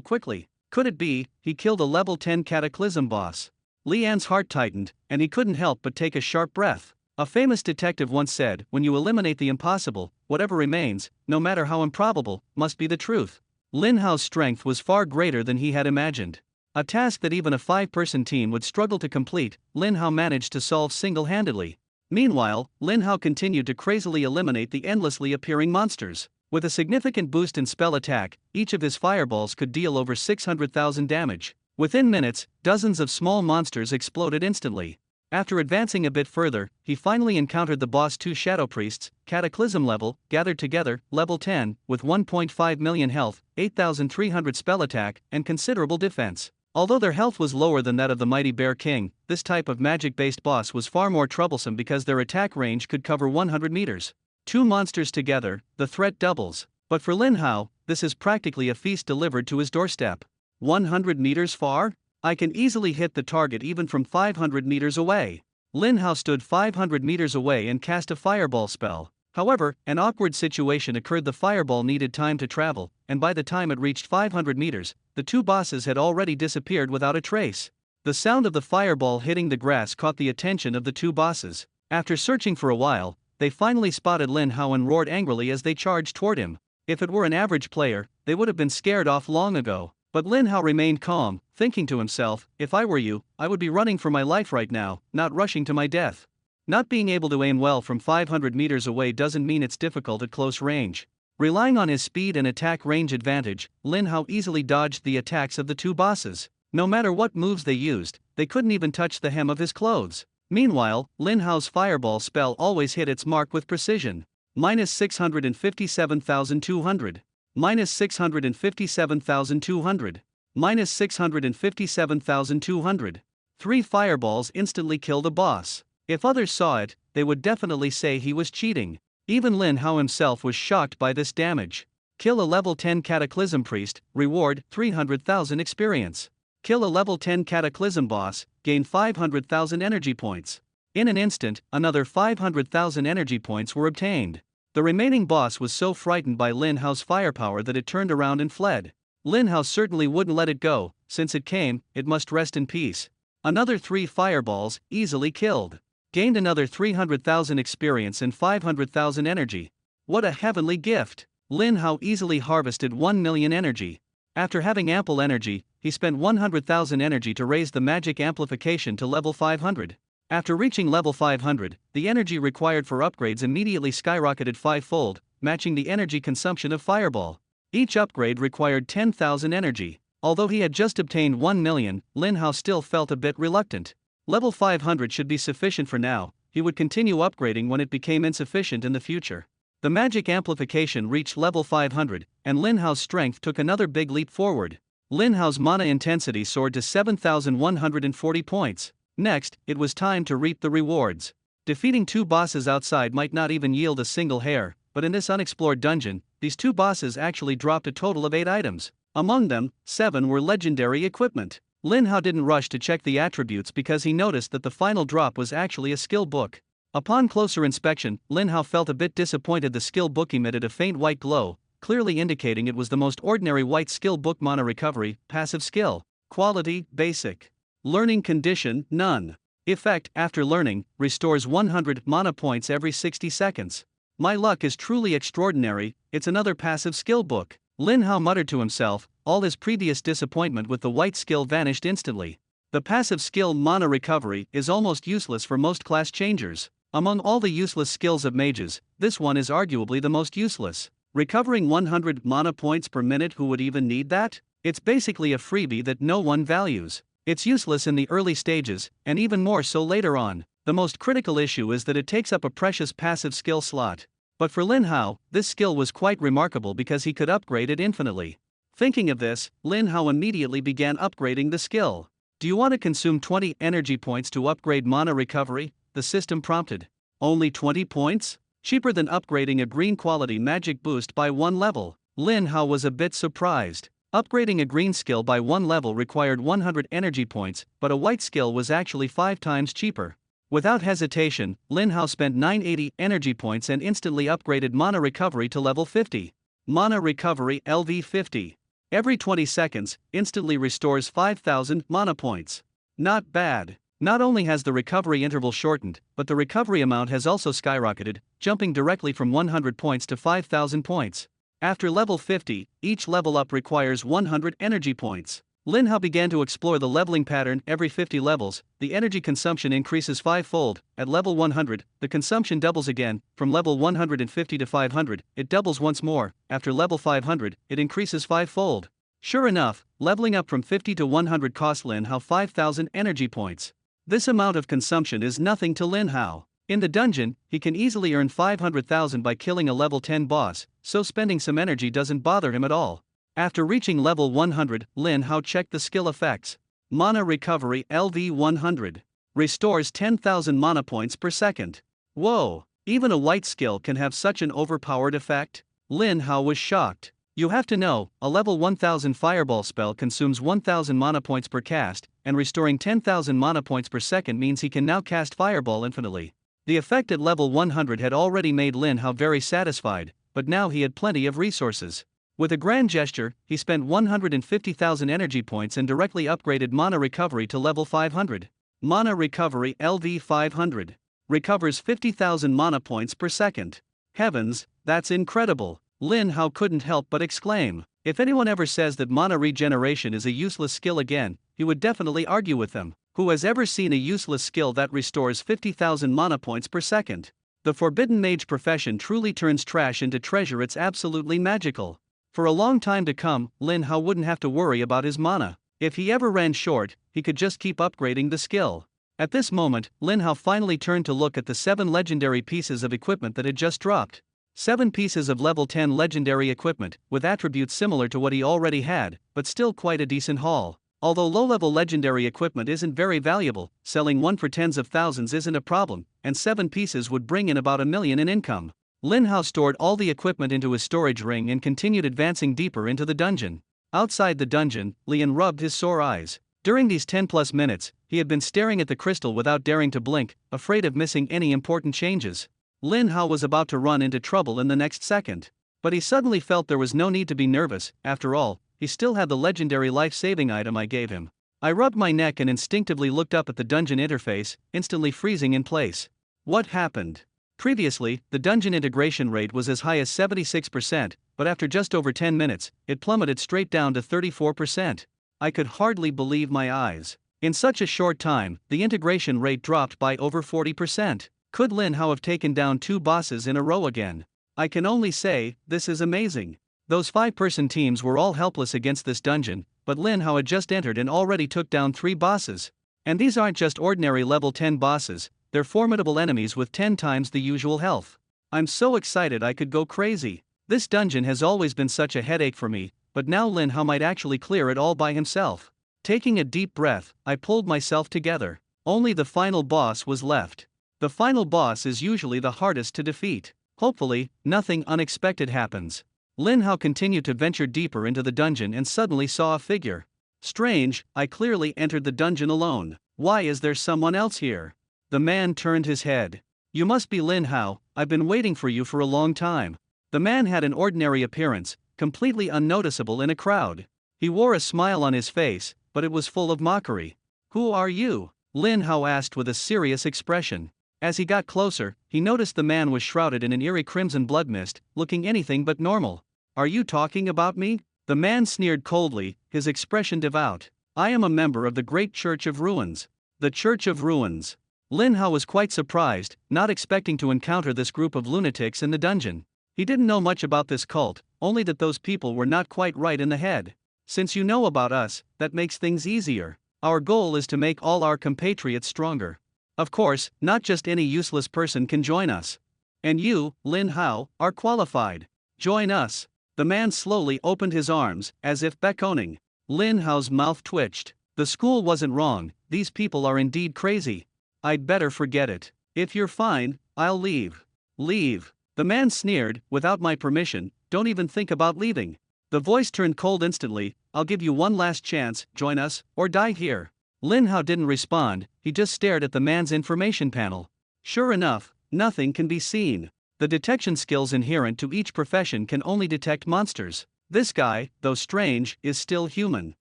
Speaker 1: quickly? Could it be he killed a level 10 Cataclysm boss? Lian's heart tightened, and he couldn't help but take a sharp breath. A famous detective once said, when you eliminate the impossible, whatever remains, no matter how improbable, must be the truth. Lin Hao's strength was far greater than he had imagined. A task that even a 5-person team would struggle to complete, Lin Hao managed to solve single-handedly. Meanwhile, Lin Hao continued to crazily eliminate the endlessly appearing monsters. With a significant boost in spell attack, each of his fireballs could deal over 600,000 damage. Within minutes, dozens of small monsters exploded instantly. After advancing a bit further, he finally encountered the boss 2 Shadow Priests, Cataclysm level, gathered together, level 10, with 1.5 million health, 8,300 spell attack, and considerable defense. Although their health was lower than that of the mighty Bear King, this type of magic-based boss was far more troublesome because their attack range could cover 100 meters. 2 monsters together, the threat doubles. But for Lin Hao, this is practically a feast delivered to his doorstep. 100 meters far? I can easily hit the target even from 500 meters away. Lin Hao stood 500 meters away and cast a fireball spell. However, an awkward situation occurred. The fireball needed time to travel, and by the time it reached 500 meters, the 2 bosses had already disappeared without a trace. The sound of the fireball hitting the grass caught the attention of the 2 bosses. After searching for a while, they finally spotted Lin Hao and roared angrily as they charged toward him. If it were an average player, they would have been scared off long ago. But Lin Hao remained calm, thinking to himself, if I were you, I would be running for my life right now, not rushing to my death. Not being able to aim well from 500 meters away doesn't mean it's difficult at close range. Relying on his speed and attack range advantage, Lin Hao easily dodged the attacks of the 2 bosses. No matter what moves they used, they couldn't even touch the hem of his clothes. Meanwhile, Lin Hao's fireball spell always hit its mark with precision. Minus 657,200. Minus 657,200. Minus 657,200. 3 fireballs instantly killed a boss. If others saw it, they would definitely say he was cheating. Even Lin Hao himself was shocked by this damage. Kill a level 10 Cataclysm Priest, reward 300,000 experience. Kill a level 10 Cataclysm Boss, gain 500,000 energy points. In an instant, another 500,000 energy points were obtained. The remaining boss was so frightened by Lin Hao's firepower that it turned around and fled. Lin Hao certainly wouldn't let it go, since it came, it must rest in peace. Another 3 fireballs, easily killed. Gained another 300,000 experience and 500,000 energy. What a heavenly gift! Lin Hao easily harvested 1 million energy. After having ample energy, he spent 100,000 energy to raise the magic amplification to level 500. After reaching level 500, the energy required for upgrades immediately skyrocketed 5-fold, matching the energy consumption of Fireball. Each upgrade required 10,000 energy. Although he had just obtained 1 million, Lin Hao still felt a bit reluctant. Level 500 should be sufficient for now, he would continue upgrading when it became insufficient in the future. The magic amplification reached level 500, and Lin Hao's strength took another big leap forward. Lin Hao's mana intensity soared to 7,140 points. Next, it was time to reap the rewards. Defeating 2 bosses outside might not even yield a single hair, but in this unexplored dungeon, these 2 bosses actually dropped a total of 8 items. Among them, 7 were legendary equipment. Lin Hao didn't rush to check the attributes because he noticed that the final drop was actually a skill book. Upon closer inspection, Lin Hao felt a bit disappointed. The skill book emitted a faint white glow, clearly indicating it was the most ordinary white skill book. Mana recovery, passive skill. Quality, basic. Learning condition, none. Effect, after learning, restores 100 mana points every 60 seconds. My luck is truly extraordinary, it's another passive skill book. Lin Hao muttered to himself, all his previous disappointment with the white skill vanished instantly. The passive skill mana recovery is almost useless for most class changers. Among all the useless skills of mages, this one is arguably the most useless. Recovering 100 mana points per minute, who would even need that? It's basically a freebie that no one values. It's useless in the early stages, and even more so later on. The most critical issue is that it takes up a precious passive skill slot. But for Lin Hao, this skill was quite remarkable because he could upgrade it infinitely. Thinking of this, Lin Hao immediately began upgrading the skill. Do you want to consume 20 energy points to upgrade mana recovery? The system prompted. Only 20 points? Cheaper than upgrading a green quality magic boost by 1 level. Lin Hao was a bit surprised. Upgrading a green skill by 1 level required 100 energy points, but a white skill was actually 5 times cheaper. Without hesitation, Lin Hao spent 980 energy points and instantly upgraded mana recovery to level 50. Mana recovery LV 50. Every 20 seconds, instantly restores 5,000 mana points. Not bad. Not only has the recovery interval shortened, but the recovery amount has also skyrocketed, jumping directly from 100 points to 5,000 points. After level 50, each level up requires 100 energy points. Lin Hao began to explore the leveling pattern. Every 50 levels, the energy consumption increases 5-fold. At level 100, the consumption doubles again. From level 150 to 500, it doubles once more. After level 500, it increases 5-fold. Sure enough, leveling up from 50 to 100 cost Lin Hao 5,000 energy points. This amount of consumption is nothing to Lin Hao. In the dungeon, he can easily earn 500,000 by killing a level 10 boss, so spending some energy doesn't bother him at all. After reaching level 100, Lin Hao checked the skill effects. Mana recovery LV 100. Restores 10,000 mana points per second. Whoa, even a white skill can have such an overpowered effect? Lin Hao was shocked. You have to know, a level 1000 fireball spell consumes 1000 mana points per cast, and restoring 10,000 mana points per second means he can now cast fireball infinitely. The effect at level 100 had already made Lin Hao very satisfied, but now he had plenty of resources. With a grand gesture, he spent 150,000 energy points and directly upgraded mana recovery to level 500. Mana recovery LV 500. Recovers 50,000 mana points per second. Heavens, that's incredible! Lin Hao couldn't help but exclaim. If anyone ever says that mana regeneration is a useless skill again, he would definitely argue with them. Who has ever seen a useless skill that restores 50,000 mana points per second? The forbidden mage profession truly turns trash into treasure. It's absolutely magical. For a long time to come, Lin Hao wouldn't have to worry about his mana. If he ever ran short, he could just keep upgrading the skill. At this moment, Lin Hao finally turned to look at the 7 legendary pieces of equipment that had just dropped. 7 pieces of level 10 legendary equipment, with attributes similar to what he already had, but still quite a decent haul. Although low-level legendary equipment isn't very valuable, selling one for tens of thousands isn't a problem, and 7 pieces would bring in about $1 million in income. Lin Hao stored all the equipment into his storage ring and continued advancing deeper into the dungeon. Outside the dungeon, Lian rubbed his sore eyes. During these 10+ minutes, he had been staring at the crystal without daring to blink, afraid of missing any important changes. Lin Hao was about to run into trouble in the next second. But he suddenly felt there was no need to be nervous. After all, he still had the legendary life-saving item I gave him. I rubbed my neck and instinctively looked up at the dungeon interface, instantly freezing in place. What happened? Previously, the dungeon integration rate was as high as 76%, but after just over 10 minutes, it plummeted straight down to 34%. I could hardly believe my eyes. In such a short time, the integration rate dropped by over 40%. Could Lin Hao have taken down 2 bosses in a row again? I can only say, this is amazing. Those 5-person teams were all helpless against this dungeon, but Lin Hao had just entered and already took down 3 bosses. And these aren't just ordinary level 10 bosses, they're formidable enemies with 10 times the usual health. I'm so excited I could go crazy. This dungeon has always been such a headache for me, but now Lin Hao might actually clear it all by himself. Taking a deep breath, I pulled myself together. Only the final boss was left. The final boss is usually the hardest to defeat. Hopefully, nothing unexpected happens. Lin Hao continued to venture deeper into the dungeon and suddenly saw a figure. Strange, I clearly entered the dungeon alone. Why is there someone else here? The man turned his head. You must be Lin Hao, I've been waiting for you for a long time. The man had an ordinary appearance, completely unnoticeable in a crowd. He wore a smile on his face, but it was full of mockery. Who are you? Lin Hao asked with a serious expression. As he got closer, he noticed the man was shrouded in an eerie crimson blood mist, looking anything but normal. Are you talking about me? The man sneered coldly, his expression devout. I am a member of the Great Church of Ruins. The Church of Ruins. Lin Hao was quite surprised, not expecting to encounter this group of lunatics in the dungeon. He didn't know much about this cult, only that those people were not quite right in the head. Since you know about us, that makes things easier. Our goal is to make all our compatriots stronger. Of course, not just any useless person can join us. And you, Lin Hao, are qualified. Join us. The man slowly opened his arms, as if beckoning. Lin Hao's mouth twitched. The school wasn't wrong, these people are indeed crazy. I'd better forget it. If you're fine, I'll leave. Leave. The man sneered, without my permission, don't even think about leaving. The voice turned cold instantly, I'll give you one last chance, join us, or die here. Lin Hao didn't respond, he just stared at the man's information panel. Sure enough, nothing can be seen. The detection skills inherent to each profession can only detect monsters. This guy, though strange, is still human.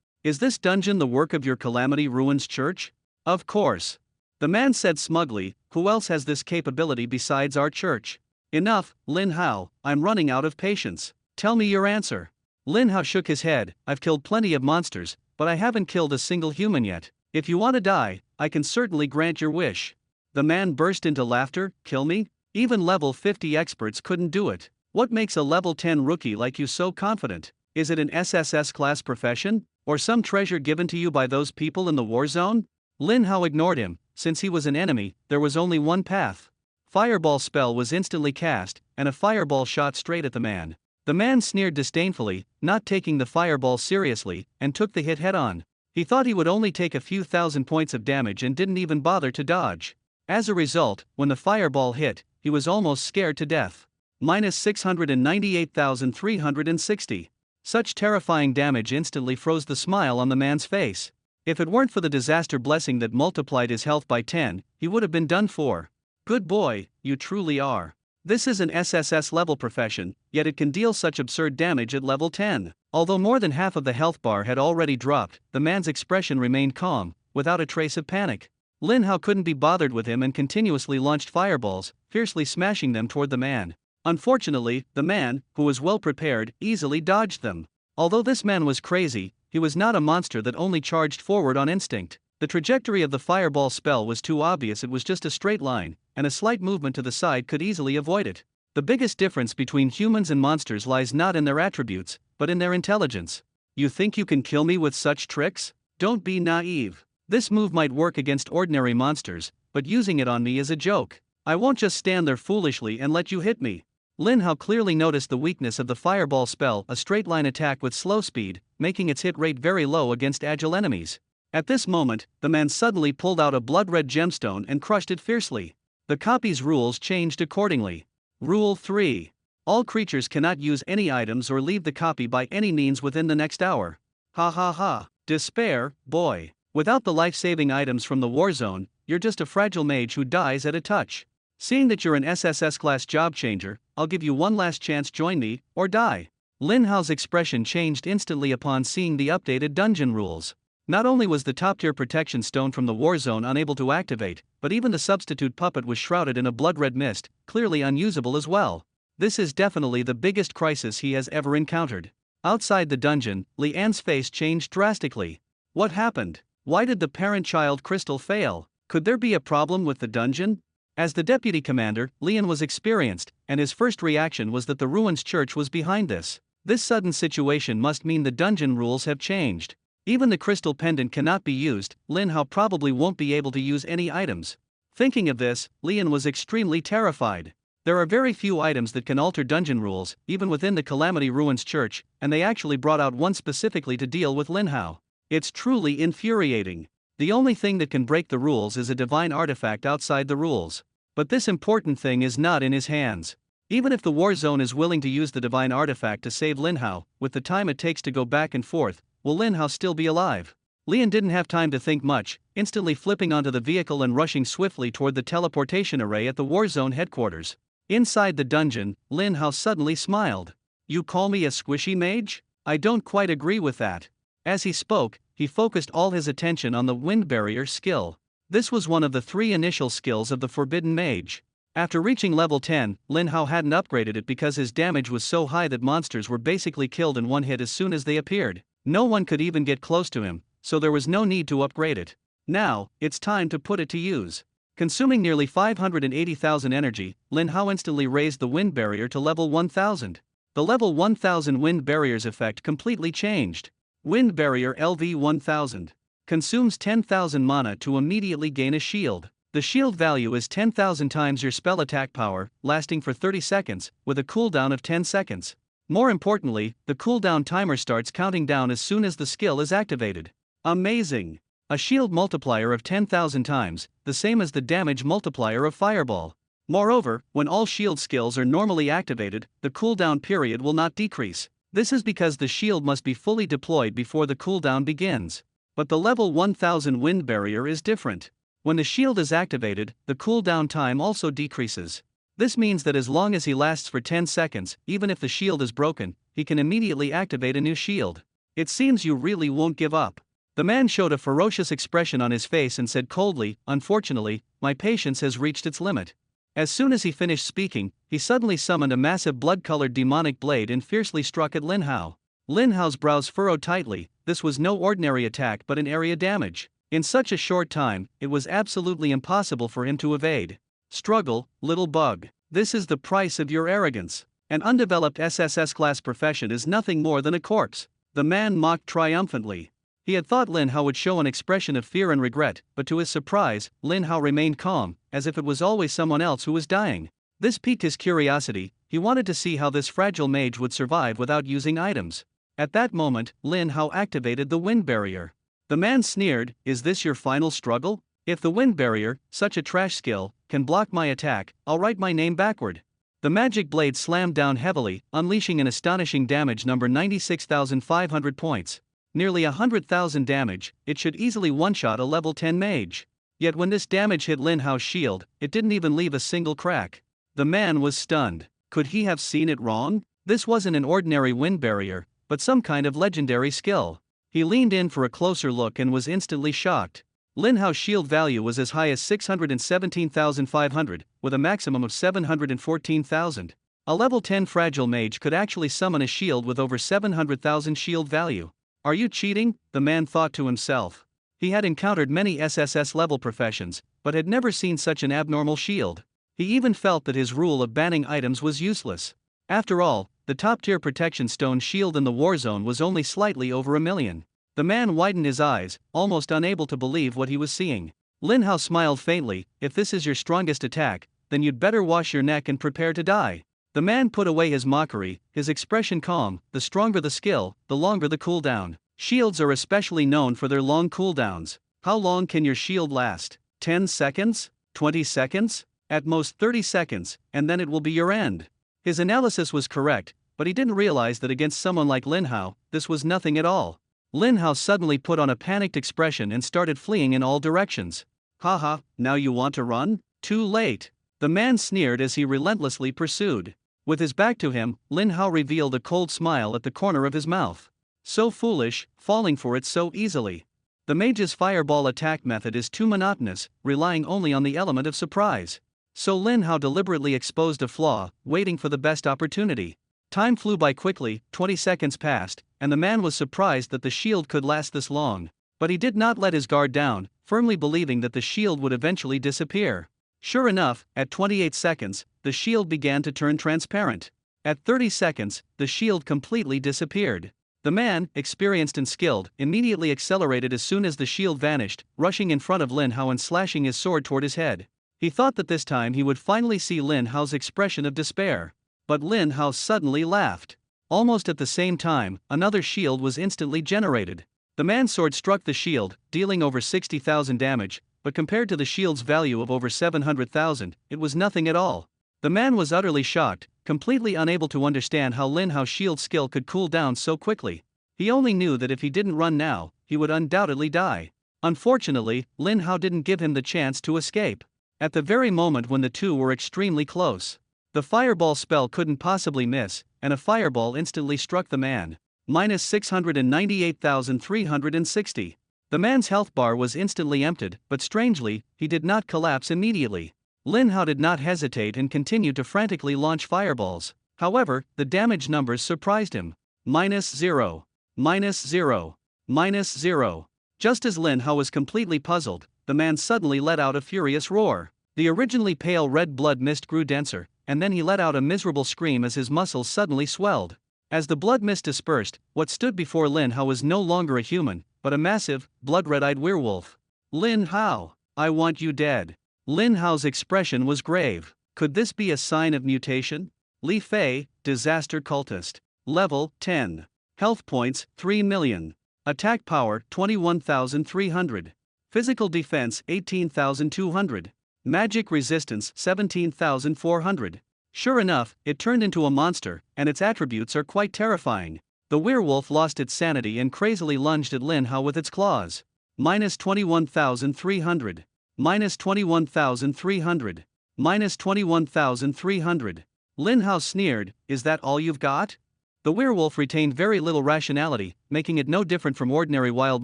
Speaker 1: Is this dungeon the work of your Calamity Ruins Church? Of course. The man said smugly, who else has this capability besides our church? Enough, Lin Hao, I'm running out of patience. Tell me your answer. Lin Hao shook his head, I've killed plenty of monsters, but I haven't killed a single human yet. If you want to die, I can certainly grant your wish. The man burst into laughter, kill me? Even level 50 experts couldn't do it. What makes a level 10 rookie like you so confident? Is it an SSS class profession? Or some treasure given to you by those people in the war zone? Lin Hao ignored him. Since he was an enemy, there was only one path. Fireball spell was instantly cast, and a fireball shot straight at the man. The man sneered disdainfully, not taking the fireball seriously, and took the hit head-on. He thought he would only take a few thousand points of damage and didn't even bother to dodge. As a result, when the fireball hit, he was almost scared to death. Minus 698,360. Such terrifying damage instantly froze the smile on the man's face. If it weren't for the disaster blessing that multiplied his health by 10, he would have been done for. Good boy, you truly are. This is an SSS level profession, yet it can deal such absurd damage at level 10. Although more than half of the health bar had already dropped, the man's expression remained calm, without a trace of panic. Lin Hao couldn't be bothered with him and continuously launched fireballs, fiercely smashing them toward the man. Unfortunately, the man, who was well prepared, easily dodged them. Although this man was crazy, he was not a monster that only charged forward on instinct. The trajectory of the fireball spell was too obvious, it was just a straight line, and a slight movement to the side could easily avoid it. The biggest difference between humans and monsters lies not in their attributes, but in their intelligence. You think you can kill me with such tricks? Don't be naive. This move might work against ordinary monsters, but using it on me is a joke. I won't just stand there foolishly and let you hit me. Lin Hao clearly noticed the weakness of the fireball spell, a straight line attack with slow speed, making its hit rate very low against agile enemies. At this moment, the man suddenly pulled out a blood-red gemstone and crushed it fiercely. The copy's rules changed accordingly. Rule 3. All creatures cannot use any items or leave the copy by any means within the next hour. Ha ha ha. Despair, boy. Without the life-saving items from the war zone, you're just a fragile mage who dies at a touch. Seeing that you're an SSS class job changer, I'll give you one last chance, join me, or die. Lin Hao's expression changed instantly upon seeing the updated dungeon rules. Not only was the top-tier protection stone from the war zone unable to activate, but even the substitute puppet was shrouded in a blood-red mist, clearly unusable as well. This is definitely the biggest crisis he has ever encountered. Outside the dungeon, Li An's face changed drastically. What happened? Why did the parent-child crystal fail? Could there be a problem with the dungeon? As the deputy commander, Lian was experienced, and his first reaction was that the Ruins Church was behind this. This sudden situation must mean the dungeon rules have changed. Even the crystal pendant cannot be used, Lin Hao probably won't be able to use any items. Thinking of this, Lian was extremely terrified. There are very few items that can alter dungeon rules, even within the Calamity Ruins Church, and they actually brought out one specifically to deal with Lin Hao. It's truly infuriating. The only thing that can break the rules is a divine artifact outside the rules. But this important thing is not in his hands. Even if the war zone is willing to use the divine artifact to save Lin Hao, with the time it takes to go back and forth, will Lin Hao still be alive? Lian didn't have time to think much, instantly flipping onto the vehicle and rushing swiftly toward the teleportation array at the war zone headquarters. Inside the dungeon, Lin Hao suddenly smiled. You call me a squishy mage? I don't quite agree with that. As he spoke, he focused all his attention on the wind barrier skill. This was one of the 3 initial skills of the Forbidden Mage. After reaching level 10, Lin Hao hadn't upgraded it because his damage was so high that monsters were basically killed in one hit as soon as they appeared. No one could even get close to him, so there was no need to upgrade it. Now, it's time to put it to use. Consuming nearly 580,000 energy, Lin Hao instantly raised the wind barrier to level 1000. The level 1000 wind barrier's effect completely changed. Wind barrier LV 1000. Consumes 10,000 mana to immediately gain a shield. The shield value is 10,000 times your spell attack power, lasting for 30 seconds, with a cooldown of 10 seconds. More importantly, the cooldown timer starts counting down as soon as the skill is activated. Amazing! A shield multiplier of 10,000 times, the same as the damage multiplier of Fireball. Moreover, when all shield skills are normally activated, the cooldown period will not decrease. This is because the shield must be fully deployed before the cooldown begins. But the level 1000 wind barrier is different. When the shield is activated, the cooldown time also decreases. This means that as long as he lasts for 10 seconds, even if the shield is broken, he can immediately activate a new shield. It seems you really won't give up. The man showed a ferocious expression on his face and said coldly, unfortunately, my patience has reached its limit. As soon as he finished speaking, he suddenly summoned a massive blood-colored demonic blade and fiercely struck at Lin Hao. Lin Hao's brows furrowed tightly. This was no ordinary attack but an area damage. In such a short time, it was absolutely impossible for him to evade. Struggle, little bug. This is the price of your arrogance. An undeveloped SSS class profession is nothing more than a corpse. The man mocked triumphantly. He had thought Lin Hao would show an expression of fear and regret, but to his surprise, Lin Hao remained calm, as if it was always someone else who was dying. This piqued his curiosity. He wanted to see how this fragile mage would survive without using items. At that moment, Lin Hao activated the wind barrier. The man sneered, is this your final struggle? If the wind barrier, such a trash skill, can block my attack, I'll write my name backward. The magic blade slammed down heavily, unleashing an astonishing damage number 96,500 points. Nearly 100,000 damage, it should easily one-shot a level 10 mage. Yet when this damage hit Lin Hao's shield, it didn't even leave a single crack. The man was stunned. Could he have seen it wrong? This wasn't an ordinary wind barrier, but some kind of legendary skill. He leaned in for a closer look and was instantly shocked. Lin Hao's shield value was as high as 617,500, with a maximum of 714,000. A level 10 fragile mage could actually summon a shield with over 700,000 shield value. Are you cheating? The man thought to himself. He had encountered many SSS level professions, but had never seen such an abnormal shield. He even felt that his rule of banning items was useless. After all, the top-tier protection stone shield in the war zone was only slightly over 1 million. The man widened his eyes, almost unable to believe what he was seeing. Lin Hao smiled faintly, if this is your strongest attack, then you'd better wash your neck and prepare to die. The man put away his mockery, his expression calm. The stronger the skill, the longer the cooldown. Shields are especially known for their long cooldowns. How long can your shield last? 10 seconds? 20 seconds? At most 30 seconds, and then it will be your end. His analysis was correct, but he didn't realize that against someone like Lin Hao, this was nothing at all. Lin Hao suddenly put on a panicked expression and started fleeing in all directions. Haha, now you want to run? Too late. The man sneered as he relentlessly pursued. With his back to him, Lin Hao revealed a cold smile at the corner of his mouth. So foolish, falling for it so easily. The mage's fireball attack method is too monotonous, relying only on the element of surprise. So Lin Hao deliberately exposed a flaw, waiting for the best opportunity. Time flew by quickly, 20 seconds passed, and the man was surprised that the shield could last this long. But he did not let his guard down, firmly believing that the shield would eventually disappear. Sure enough, at 28 seconds, the shield began to turn transparent. At 30 seconds, the shield completely disappeared. The man, experienced and skilled, immediately accelerated as soon as the shield vanished, rushing in front of Lin Hao and slashing his sword toward his head. He thought that this time he would finally see Lin Hao's expression of despair. But Lin Hao suddenly laughed. Almost at the same time, another shield was instantly generated. The man's sword struck the shield, dealing over 60,000 damage, but compared to the shield's value of over 700,000, it was nothing at all. The man was utterly shocked, completely unable to understand how Lin Hao's shield skill could cool down so quickly. He only knew that if he didn't run now, he would undoubtedly die. Unfortunately, Lin Hao didn't give him the chance to escape. At the very moment when the two were extremely close, the fireball spell couldn't possibly miss, and a fireball instantly struck the man. Minus 698,360. The man's health bar was instantly emptied, but strangely, he did not collapse immediately. Lin Hao did not hesitate and continued to frantically launch fireballs. However, the damage numbers surprised him. Minus 0. Minus 0. Minus 0. Just as Lin Hao was completely puzzled, the man suddenly let out a furious roar. The originally pale red blood mist grew denser, and then he let out a miserable scream as his muscles suddenly swelled. As the blood mist dispersed, what stood before Lin Hao was no longer a human, but a massive, blood-red-eyed werewolf. Lin Hao, I want you dead. Lin Hao's expression was grave. Could this be a sign of mutation? Li Fei, Disaster Cultist. Level 10. Health points 3 million. Attack power 21,300. Physical defense 18,200. Magic resistance 17,400. Sure enough, it turned into a monster, and its attributes are quite terrifying. The werewolf lost its sanity and crazily lunged at Lin Hao with its claws. Minus 21,300. Minus 21,300. Minus 21,300. Lin Hao sneered, is that all you've got? The werewolf retained very little rationality, making it no different from ordinary wild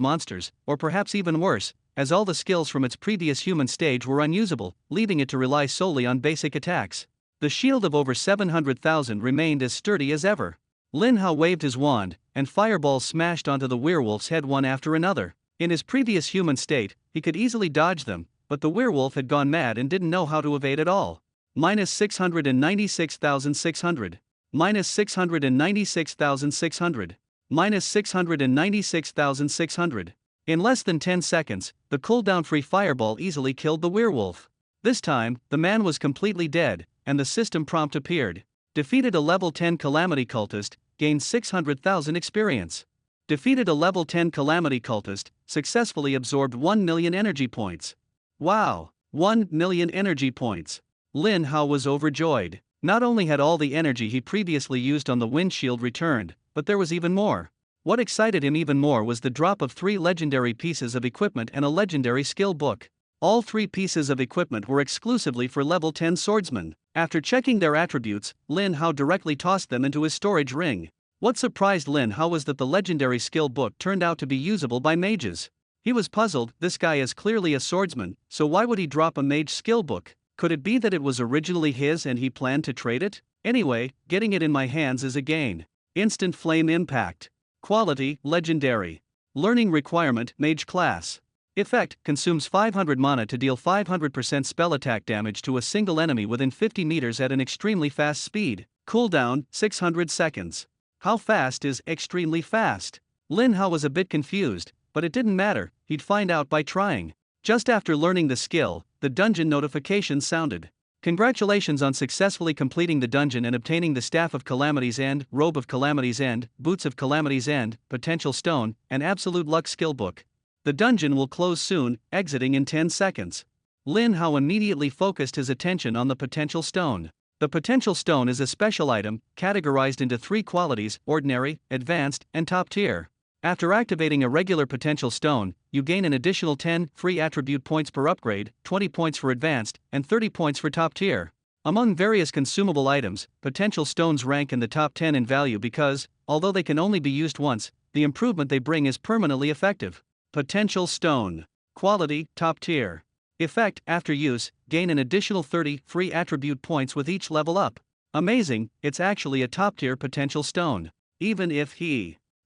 Speaker 1: monsters, or perhaps even worse, as all the skills from its previous human stage were unusable, leaving it to rely solely on basic attacks. The shield of over 700,000 remained as sturdy as ever. Lin Hao waved his wand, and fireballs smashed onto the werewolf's head one after another. In his previous human state, he could easily dodge them, but the werewolf had gone mad and didn't know how to evade at all. Minus 696,600. Minus 696,600. Minus 696,600. In less than 10 seconds, the cooldown-free fireball easily killed the werewolf. This time, the man was completely dead, and the system prompt appeared. Defeated a level 10 Calamity Cultist, gained 600,000 experience. Defeated a level 10 Calamity Cultist, successfully absorbed 1 million energy points. Wow, 1 million energy points. Lin Hao was overjoyed. Not only had all the energy he previously used on the windshield returned, but there was even more. What excited him even more was the drop of 3 legendary pieces of equipment and a legendary skill book. All 3 pieces of equipment were exclusively for level 10 swordsmen. After checking their attributes, Lin Hao directly tossed them into his storage ring. What surprised Lin Hao was that the legendary skill book turned out to be usable by mages. He was puzzled, this guy is clearly a swordsman, so why would he drop a mage skill book? Could it be that it was originally his and he planned to trade it? Anyway, getting it in my hands is a gain. Instant flame impact. Quality, legendary. Learning requirement, mage class. Effect, consumes 500 mana to deal 500% spell attack damage to a single enemy within 50 meters at an extremely fast speed. Cooldown, 600 seconds. How fast is extremely fast? Lin Hao was a bit confused, but it didn't matter, he'd find out by trying. Just after learning the skill, the dungeon notification sounded. Congratulations on successfully completing the dungeon and obtaining the Staff of Calamity's End, Robe of Calamity's End, Boots of Calamity's End, Potential Stone, and Absolute Luck Skill Book. The dungeon will close soon, exiting in 10 seconds. Lin Hao immediately focused his attention on the Potential Stone. The Potential Stone is a special item, categorized into 3 qualities: ordinary, advanced, and top tier. After activating a regular Potential Stone, you gain an additional 10 free attribute points per upgrade, 20 points for advanced, and 30 points for top tier. Among various consumable items, Potential Stones rank in the top 10 in value because, although they can only be used once, the improvement they bring is permanently effective. Potential Stone. Quality, top tier. Effect, after use, gain an additional 30 free attribute points with each level up. Amazing, it's actually a top tier Potential Stone. Even if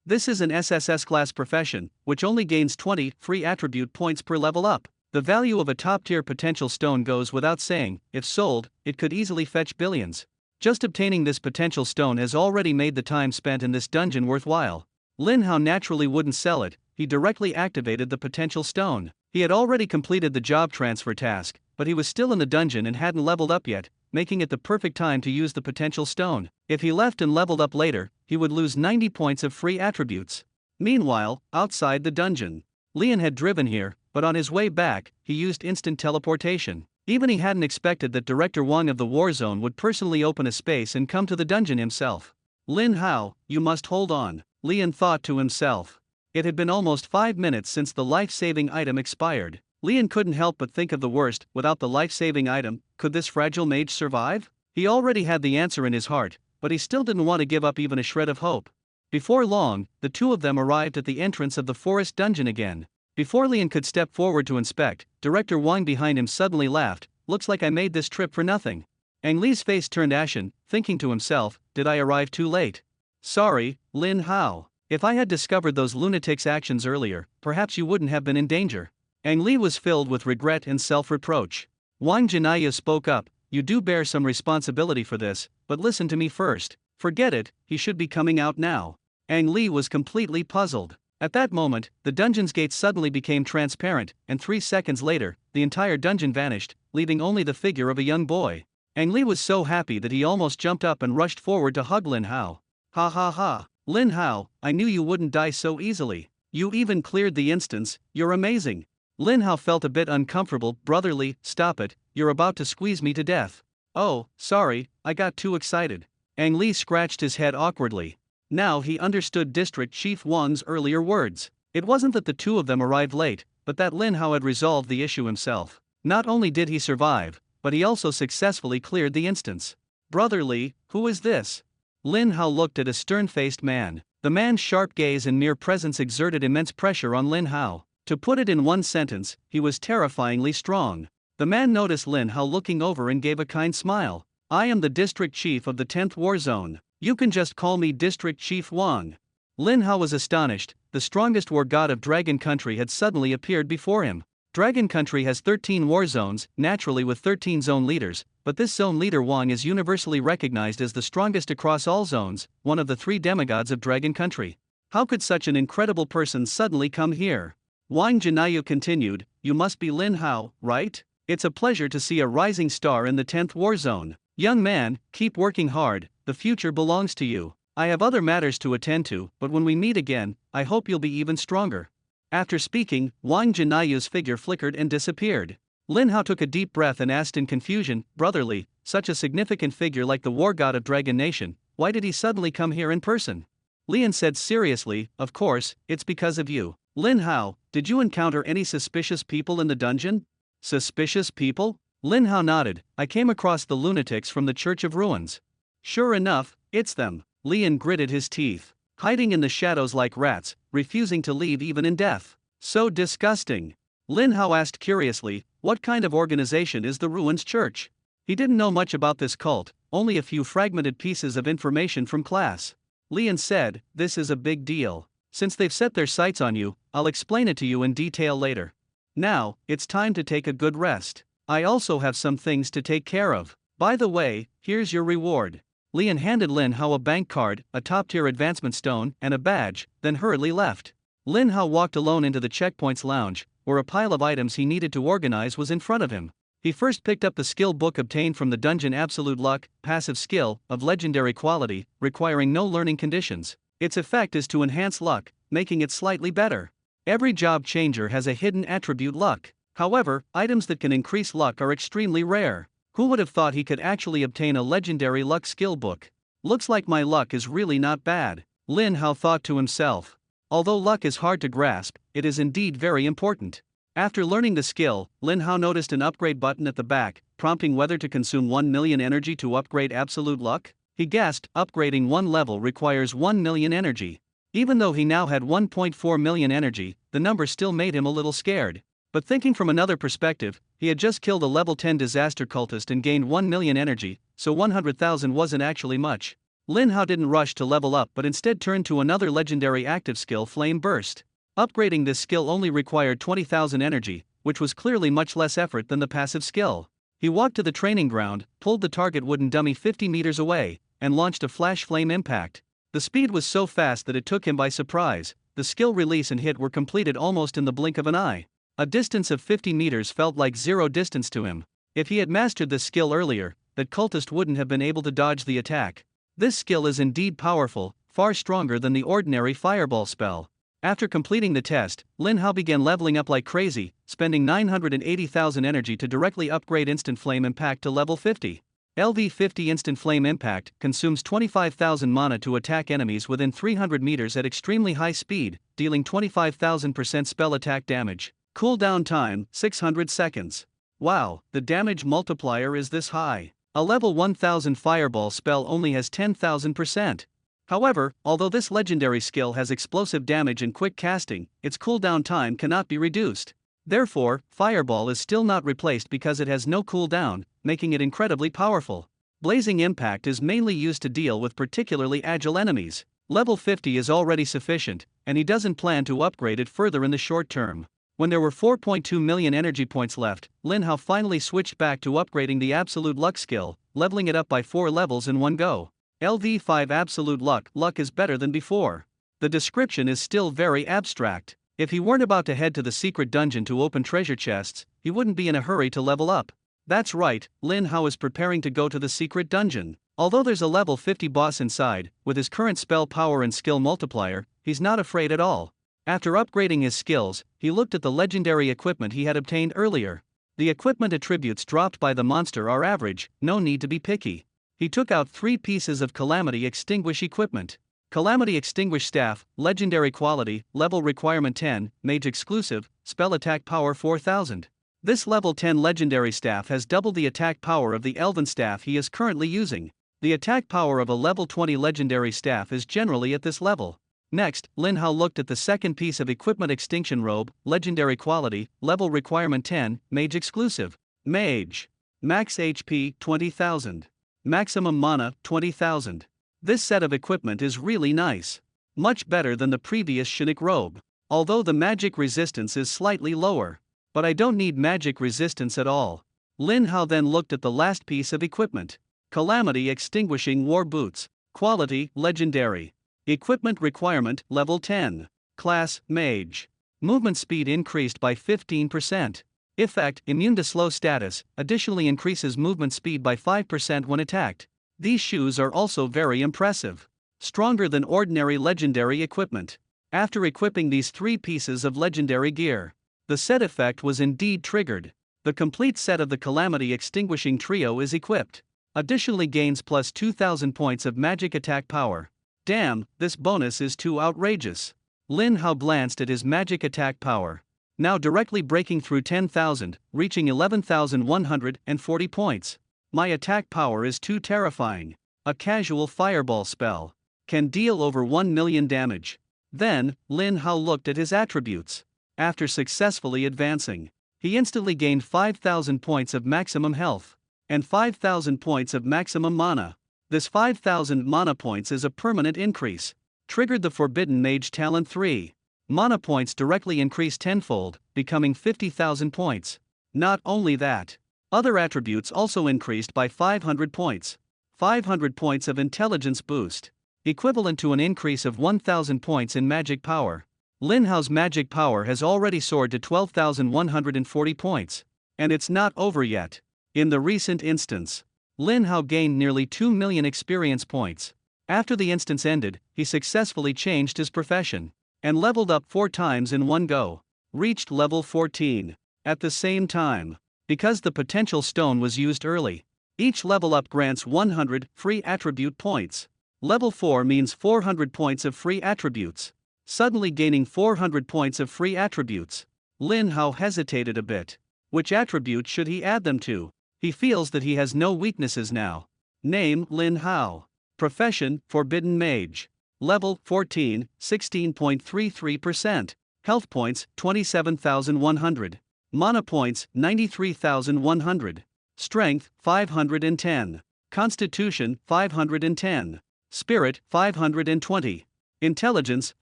Speaker 1: This is an SSS class profession, which only gains 20 free attribute points per level up. The value of a top tier Potential Stone goes without saying. If sold, it could easily fetch billions. Just obtaining this Potential Stone has already made the time spent in this dungeon worthwhile. Lin Hao naturally wouldn't sell it. He directly activated the Potential Stone. He had already completed the job transfer task, but he was still in the dungeon and hadn't leveled up yet, making it the perfect time to use the Potential Stone. If he left and leveled up later, he would lose 90 points of free attributes. Meanwhile, outside the dungeon, Lian had driven here, but on his way back, he used instant teleportation. Even he hadn't expected that Director Wang of the War Zone would personally open a space and come to the dungeon himself. Lin Hao, you must hold on, Lian thought to himself. It had been almost 5 minutes since the life-saving item expired. Lian couldn't help but think of the worst. Without the life-saving item, could this fragile mage survive? He already had the answer in his heart, but he still didn't want to give up even a shred of hope. Before long, the two of them arrived at the entrance of the forest dungeon again. Before Lian could step forward to inspect, Director Wang behind him suddenly laughed. Looks like I made this trip for nothing. Ang Li's face turned ashen, thinking to himself, did I arrive too late? Sorry, Lin Hao. If I had discovered those lunatics' actions earlier, perhaps you wouldn't have been in danger. Ang Li was filled with regret and self-reproach. Wang Jinaya spoke up, you do bear some responsibility for this, but listen to me first. Forget it, he should be coming out now. Ang Li was completely puzzled. At that moment, the dungeon's gate suddenly became transparent, and 3 seconds later, the entire dungeon vanished, leaving only the figure of a young boy. Ang Li was so happy that he almost jumped up and rushed forward to hug Lin Hao. Ha ha ha. Lin Hao, I knew you wouldn't die so easily. You even cleared the instance, you're amazing. Lin Hao felt a bit uncomfortable. Brotherly, stop it, you're about to squeeze me to death. Oh, sorry, I got too excited. Ang Li scratched his head awkwardly. Now he understood District Chief Wang's earlier words. It wasn't that the two of them arrived late, but that Lin Hao had resolved the issue himself. Not only did he survive, but he also successfully cleared the instance. Brotherly, who is this? Lin Hao looked at a stern-faced man. The man's sharp gaze and mere presence exerted immense pressure on Lin Hao. To put it in one sentence, he was terrifyingly strong. The man noticed Lin Hao looking over and gave a kind smile. I am the District Chief of the 10th War Zone. You can just call me District Chief Wang. Lin Hao was astonished. The strongest war god of Dragon Country had suddenly appeared before him. Dragon Country has 13 war zones, naturally with 13 zone leaders, but this zone leader Wang is universally recognized as the strongest across all zones, one of the 3 demigods of Dragon Country. How could such an incredible person suddenly come here? Wang Jinayu continued, you must be Lin Hao, right? It's a pleasure to see a rising star in the 10th war zone. Young man, keep working hard, the future belongs to you. I have other matters to attend to, but when we meet again, I hope you'll be even stronger. After speaking, Wang Jinayu's figure flickered and disappeared. Lin Hao took a deep breath and asked in confusion, brotherly, such a significant figure like the war god of Dragon Nation, why did he suddenly come here in person? Lian said seriously, of course, it's because of you. Lin Hao, did you encounter any suspicious people in the dungeon? Suspicious people? Lin Hao nodded, I came across the lunatics from the Church of Ruins. Sure enough, it's them. Lian gritted his teeth. Hiding in the shadows like rats, refusing to leave even in death. So disgusting. Lin Hao asked curiously, what kind of organization is the Ruins Church? He didn't know much about this cult, only a few fragmented pieces of information from class. Lian said, this is a big deal. Since they've set their sights on you, I'll explain it to you in detail later. Now, it's time to take a good rest. I also have some things to take care of. By the way, here's your reward. Lian handed Lin Hao a bank card, a top-tier advancement stone, and a badge, then hurriedly left. Lin Hao walked alone into the checkpoint's lounge, where a pile of items he needed to organize was in front of him. He first picked up the skill book obtained from the dungeon Absolute Luck, passive skill, of legendary quality, requiring no learning conditions. Its effect is to enhance luck, making it slightly better. Every job changer has a hidden attribute luck. However, items that can increase luck are extremely rare. Who would have thought he could actually obtain a legendary luck skill book? Looks like my luck is really not bad, Lin Hao thought to himself. Although luck is hard to grasp, it is indeed very important. After learning the skill, Lin Hao noticed an upgrade button at the back, prompting whether to consume 1 million energy to upgrade absolute luck. He guessed, upgrading one level requires 1 million energy. Even though he now had 1.4 million energy, the number still made him a little scared. But thinking from another perspective, he had just killed a level 10 disaster cultist and gained 1 million energy, so 100,000 wasn't actually much. Lin Hao didn't rush to level up but instead turned to another legendary active skill, Flame Burst. Upgrading this skill only required 20,000 energy, which was clearly much less effort than the passive skill. He walked to the training ground, pulled the target wooden dummy 50 meters away, and launched a flash flame impact. The speed was so fast that it took him by surprise. The skill release and hit were completed almost in the blink of an eye. A distance of 50 meters felt like zero distance to him. If he had mastered this skill earlier, that cultist wouldn't have been able to dodge the attack. This skill is indeed powerful, far stronger than the ordinary fireball spell. After completing the test, Lin Hao began leveling up like crazy, spending 980,000 energy to directly upgrade Instant Flame Impact to level 50. LV50 Instant Flame Impact consumes 25,000 mana to attack enemies within 300 meters at extremely high speed, dealing 25,000% spell attack damage. Cooldown time, 600 seconds. Wow, the damage multiplier is this high. A level 1000 fireball spell only has 10,000%. However, although this legendary skill has explosive damage and quick casting, its cooldown time cannot be reduced. Therefore, fireball is still not replaced because it has no cooldown, making it incredibly powerful. Blazing Impact is mainly used to deal with particularly agile enemies. Level 50 is already sufficient, and he doesn't plan to upgrade it further in the short term. When there were 4.2 million energy points left, Lin Hao finally switched back to upgrading the Absolute Luck skill, leveling it up by 4 levels in one go. LV5 Absolute Luck. Luck is better than before. The description is still very abstract. If he weren't about to head to the secret dungeon to open treasure chests, he wouldn't be in a hurry to level up. That's right, Lin Hao is preparing to go to the secret dungeon. Although there's a level 50 boss inside, with his current spell power and skill multiplier, he's not afraid at all. After upgrading his skills, he looked at the legendary equipment he had obtained earlier. The equipment attributes dropped by the monster are average, no need to be picky. He took out 3 pieces of Calamity Extinguish equipment. Calamity Extinguish Staff, legendary quality, level requirement 10, mage exclusive, spell attack power 4000. This level 10 legendary staff has double the attack power of the elven staff he is currently using. The attack power of a level 20 legendary staff is generally at this level. Next, Lin Hao looked at the second piece of equipment, Extinction Robe, legendary quality, level requirement 10, mage exclusive. Mage. Max HP 20,000. Maximum mana 20,000. This set of equipment is really nice. Much better than the previous Shinic robe. Although the magic resistance is slightly lower. But I don't need magic resistance at all. Lin Hao then looked at the last piece of equipment. Calamity Extinguishing War Boots. Quality, legendary. Equipment requirement, level 10. Class, mage. Movement speed increased by 15%. Effect, immune to slow status, additionally increases movement speed by 5% when attacked. These shoes are also very impressive. Stronger than ordinary legendary equipment. After equipping these 3 pieces of legendary gear, the set effect was indeed triggered. The complete set of the Calamity Extinguishing Trio is equipped. Additionally gains plus 2,000 points of magic attack power. Damn, this bonus is too outrageous. Lin Hao glanced at his magic attack power. Now directly breaking through 10,000, reaching 11,140 points. My attack power is too terrifying. A casual fireball spell can deal over 1 million damage. Then, Lin Hao looked at his attributes. After successfully advancing, he instantly gained 5,000 points of maximum health and 5,000 points of maximum mana. This 5,000 mana points is a permanent increase. Triggered the Forbidden Mage Talent 3. Mana points directly increased tenfold, becoming 50,000 points. Not only that, other attributes also increased by 500 points. 500 points of intelligence boost, equivalent to an increase of 1,000 points in magic power. Lin Hao's magic power has already soared to 12,140 points. And it's not over yet. In the recent instance, Lin Hao gained nearly 2 million experience points. After the instance ended, he successfully changed his profession and leveled up 4 times in one go. Reached level 14. At the same time, because the potential stone was used early, each level up grants 100 free attribute points. Level 4 means 400 points of free attributes. Suddenly gaining 400 points of free attributes, Lin Hao hesitated a bit. Which attribute should he add them to? He feels that he has no weaknesses now. Name: Lin Hao. Profession: Forbidden Mage. Level 14, 16.33%. Health points: 27,100. Mana points: 93,100. Strength: 510. Constitution: 510. Spirit: 520. Intelligence: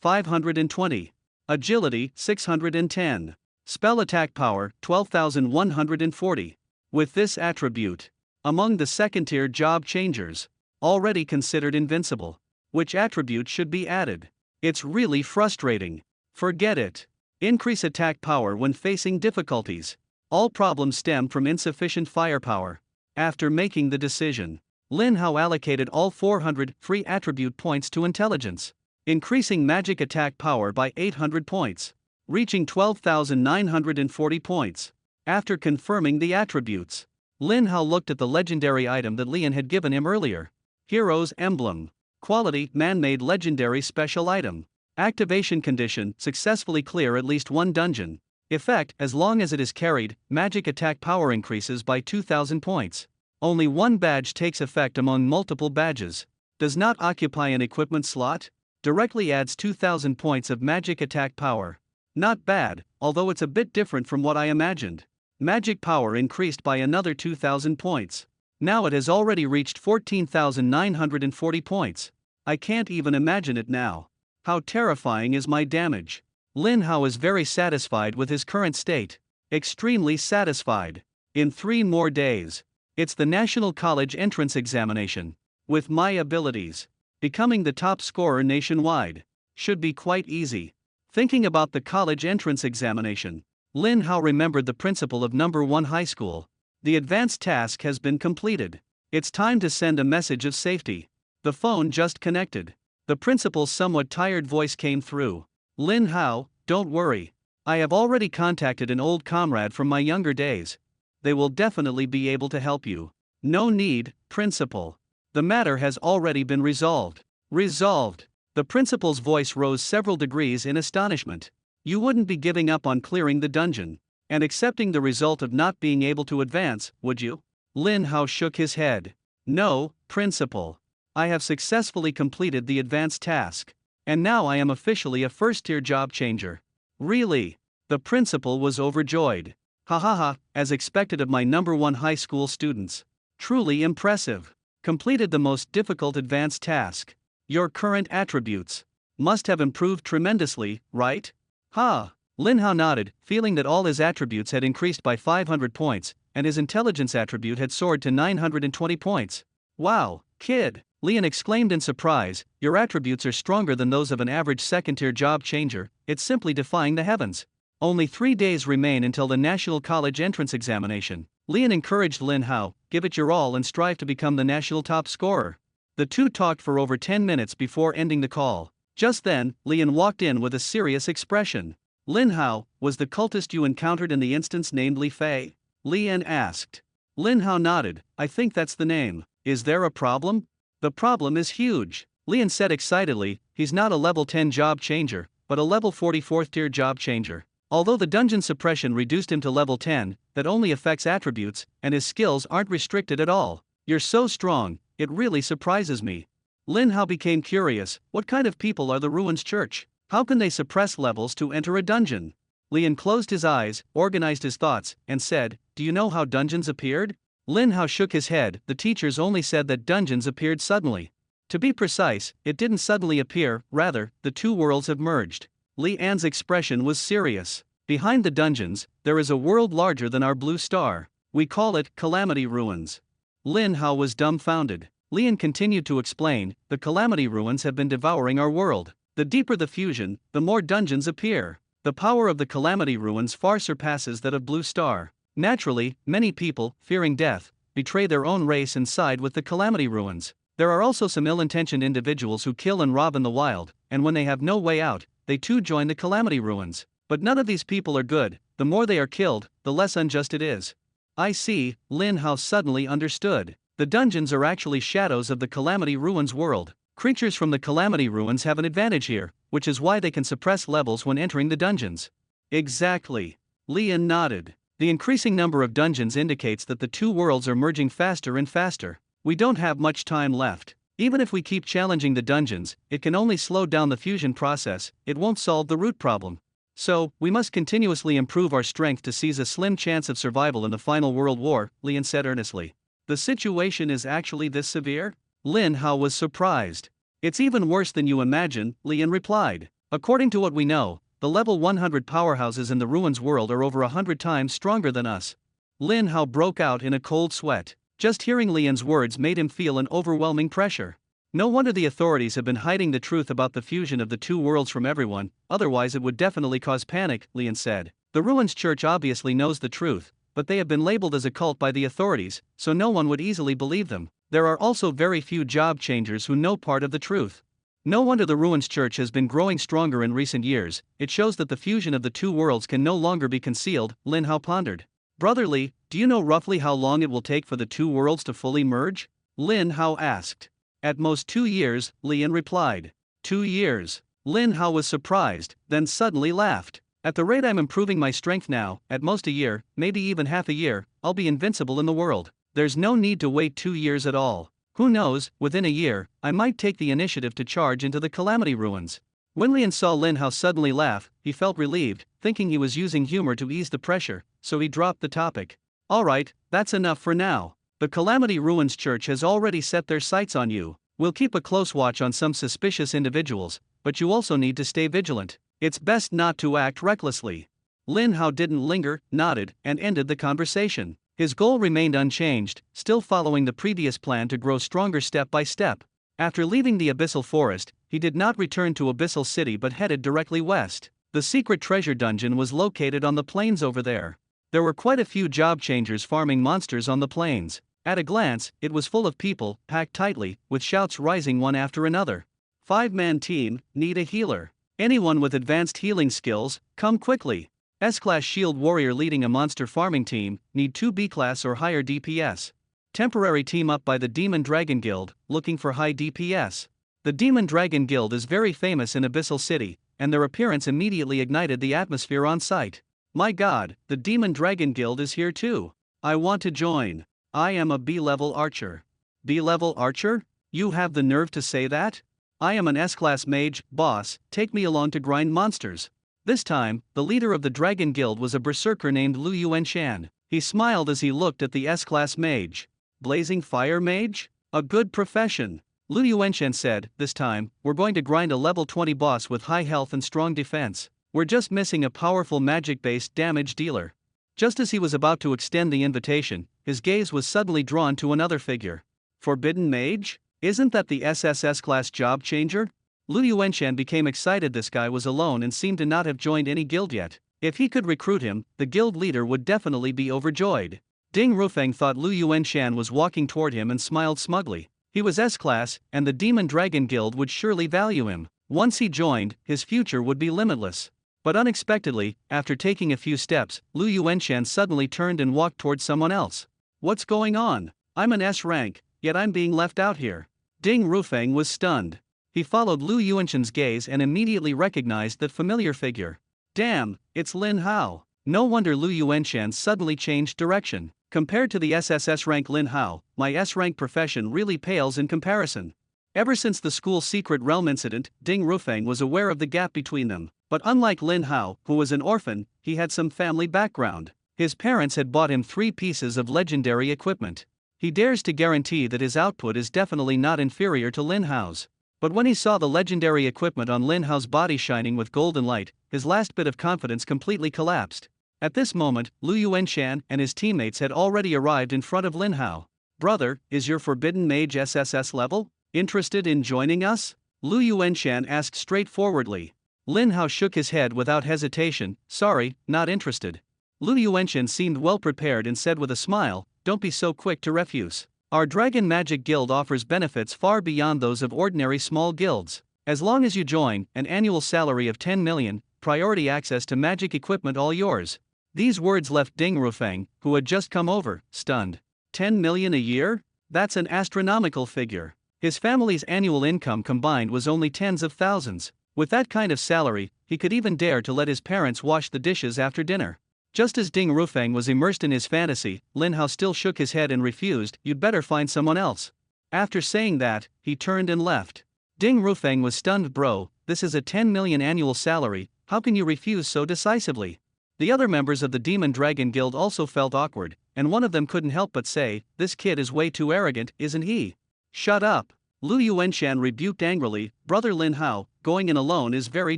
Speaker 1: 520. Agility: 610. Spell attack power: 12,140. With this attribute, among the second-tier job changers, already considered invincible, which attribute should be added? It's really frustrating. Forget it. Increase attack power when facing difficulties. All problems stem from insufficient firepower. After making the decision, Lin Hao allocated all 400 free attribute points to intelligence, increasing magic attack power by 800 points, reaching 12,940 points. After confirming the attributes, Lin Hao looked at the legendary item that Lian had given him earlier. Hero's Emblem. Quality: man-made legendary special item. Activation condition: successfully clear at least one dungeon. Effect: as long as it is carried, magic attack power increases by 2,000 points. Only one badge takes effect among multiple badges. Does not occupy an equipment slot. Directly adds 2,000 points of magic attack power. Not bad, although it's a bit different from what I imagined. Magic power increased by another 2,000 points. Now it has already reached 14,940 points. I can't even imagine it now. How terrifying is my damage? Lin Hao is very satisfied with his current state. Extremely satisfied. In 3 more days, it's the National College Entrance Examination. With my abilities, becoming the top scorer nationwide should be quite easy. Thinking about the college entrance examination, Lin Hao remembered the principal of number 1 high school. The advanced task has been completed. It's time to send a message of safety. The phone just connected. The principal's somewhat tired voice came through. Lin Hao, don't worry. I have already contacted an old comrade from my younger days. They will definitely be able to help you. No need, principal. The matter has already been resolved. Resolved. The principal's voice rose several degrees in astonishment. You wouldn't be giving up on clearing the dungeon and accepting the result of not being able to advance, would you? Lin Hao shook his head. No, principal. I have successfully completed the advanced task, and now I am officially a first-tier job changer. Really? The principal was overjoyed. Ha ha ha, as expected of my number 1 high school students. Truly impressive. Completed the most difficult advanced task. Your current attributes must have improved tremendously, right? Ha! Lin Hao nodded, feeling that all his attributes had increased by 500 points, and his intelligence attribute had soared to 920 points. Wow, kid! Lian exclaimed in surprise, your attributes are stronger than those of an average second-tier job changer. It's simply defying the heavens. Only 3 days remain until the National College Entrance Examination. Lian encouraged Lin Hao, give it your all and strive to become the national top scorer. The two talked for over 10 minutes before ending the call. Just then, Lian walked in with a serious expression. Lin Hao, was the cultist you encountered in the instance named Li Fei? Lian asked. Lin Hao nodded, I think that's the name. Is there a problem? The problem is huge. Lian said excitedly, he's not a level 10 job changer, but a level 44th tier job changer. Although the dungeon suppression reduced him to level 10, that only affects attributes, and his skills aren't restricted at all. You're so strong, it really surprises me. Lin Hao became curious, what kind of people are the Ruins Church? How can they suppress levels to enter a dungeon? Lian closed his eyes, organized his thoughts, and said, do you know how dungeons appeared? Lin Hao shook his head, the teachers only said that dungeons appeared suddenly. To be precise, it didn't suddenly appear, rather, the two worlds have merged. Li An's expression was serious. Behind the dungeons, there is a world larger than our blue star. We call it Calamity Ruins. Lin Hao was dumbfounded. Lian continued to explain, the Calamity Ruins have been devouring our world. The deeper the fusion, the more dungeons appear. The power of the Calamity Ruins far surpasses that of Blue Star. Naturally, many people, fearing death, betray their own race and side with the Calamity Ruins. There are also some ill-intentioned individuals who kill and rob in the wild, and when they have no way out, they too join the Calamity Ruins. But none of these people are good. The more they are killed, the less unjust it is. I see, Lin Hao suddenly understood. The dungeons are actually shadows of the Calamity Ruins world. Creatures from the Calamity Ruins have an advantage here, which is why they can suppress levels when entering the dungeons. Exactly. Lian nodded. The increasing number of dungeons indicates that the two worlds are merging faster and faster. We don't have much time left. Even if we keep challenging the dungeons, it can only slow down the fusion process, it won't solve the root problem. So, we must continuously improve our strength to seize a slim chance of survival in the final world war, Lian said earnestly. The situation is actually this severe? Lin Hao was surprised. It's even worse than you imagine, Lian replied. According to what we know, the level 100 powerhouses in the ruins world are over 100 times stronger than us. Lin Hao broke out in a cold sweat. Just hearing Lian's words made him feel an overwhelming pressure. No wonder the authorities have been hiding the truth about the fusion of the two worlds from everyone, otherwise it would definitely cause panic, Lian said. The Ruins Church obviously knows the truth, but they have been labeled as a cult by the authorities, so no one would easily believe them. There are also very few job changers who know part of the truth. No wonder the Ruins Church has been growing stronger in recent years. It shows that the fusion of the two worlds can no longer be concealed, Lin Hao pondered. Brother Li, do you know roughly how long it will take for the two worlds to fully merge? Lin Hao asked. At most 2 years, Lian replied. 2 years. Lin Hao was surprised, then suddenly laughed. At the rate I'm improving my strength now, at most a year, maybe even half a year, I'll be invincible in the world. There's no need to wait 2 years at all. Who knows, within a year, I might take the initiative to charge into the Calamity Ruins. When Lian saw Lin Hao suddenly laugh, he felt relieved, thinking he was using humor to ease the pressure, so he dropped the topic. Alright, that's enough for now. The Calamity Ruins Church has already set their sights on you. We'll keep a close watch on some suspicious individuals, but you also need to stay vigilant. It's best not to act recklessly. Lin Hao didn't linger, nodded, and ended the conversation. His goal remained unchanged, still following the previous plan to grow stronger step by step. After leaving the Abyssal Forest, he did not return to Abyssal City but headed directly west. The secret treasure dungeon was located on the plains over there. There were quite a few job changers farming monsters on the plains. At a glance, it was full of people, packed tightly, with shouts rising one after another. 5-man team, need a healer. Anyone with advanced healing skills, come quickly. S-Class Shield Warrior leading a monster farming team, need 2 B-Class or higher DPS. Temporary team up by the Demon Dragon Guild, looking for high DPS. The Demon Dragon Guild is very famous in Abyssal City, and their appearance immediately ignited the atmosphere on site. My god, the Demon Dragon Guild is here too. I want to join. I am a B-level archer. B-level archer? You have the nerve to say that? I am an S-Class mage, boss, take me along to grind monsters. This time, the leader of the Dragon Guild was a berserker named Lu Yuanshan. He smiled as he looked at the S-Class mage. Blazing Fire Mage? A good profession. Lu Yuanshan said, this time, we're going to grind a level 20 boss with high health and strong defense. We're just missing a powerful magic-based damage dealer. Just as he was about to extend the invitation, his gaze was suddenly drawn to another figure. Forbidden Mage? Isn't that the SSS class job changer? Lu Yuanshan became excited. This guy was alone and seemed to not have joined any guild yet. If he could recruit him, the guild leader would definitely be overjoyed. Ding Rufeng thought Lu Yuanshan was walking toward him and smiled smugly. He was S-Class, and the Demon Dragon Guild would surely value him. Once he joined, his future would be limitless. But unexpectedly, after taking a few steps, Lu Yuanshan suddenly turned and walked toward someone else. What's going on? I'm an S rank, yet I'm being left out here. Ding Rufeng was stunned. He followed Lu Yuanshan's gaze and immediately recognized that familiar figure. Damn, it's Lin Hao. No wonder Lu Yuanshan suddenly changed direction. Compared to the SSS rank Lin Hao, my S rank profession really pales in comparison. Ever since the school secret realm incident, Ding Rufeng was aware of the gap between them. But unlike Lin Hao, who was an orphan, he had some family background. His parents had bought him 3 pieces of legendary equipment. He dares to guarantee that his output is definitely not inferior to Lin Hao's. But when he saw the legendary equipment on Lin Hao's body shining with golden light, his last bit of confidence completely collapsed. At this moment, Lu Yuanshan and his teammates had already arrived in front of Lin Hao. Brother, is your Forbidden Mage SSS level? Interested in joining us? Lu Yuanshan asked straightforwardly. Lin Hao shook his head without hesitation, sorry, not interested. Lu Yuanxian seemed well prepared and said with a smile, "Don't be so quick to refuse. Our Dragon Magic Guild offers benefits far beyond those of ordinary small guilds. As long as you join, an annual salary of 10 million, priority access to magic equipment all yours." These words left Ding Rufeng, who had just come over, stunned. 10 million a year? That's an astronomical figure. His family's annual income combined was only tens of thousands. With that kind of salary, he could even dare to let his parents wash the dishes after dinner. Just as Ding Rufeng was immersed in his fantasy, Lin Hao still shook his head and refused. "You'd better find someone else." After saying that, he turned and left. Ding Rufeng was stunned. "Bro, this is a 10 million annual salary, how can you refuse so decisively?" The other members of the Demon Dragon Guild also felt awkward, and one of them couldn't help but say, "This kid is way too arrogant, isn't he?" "Shut up!" Lu Yuanshan rebuked angrily. "Brother Lin Hao, going in alone is very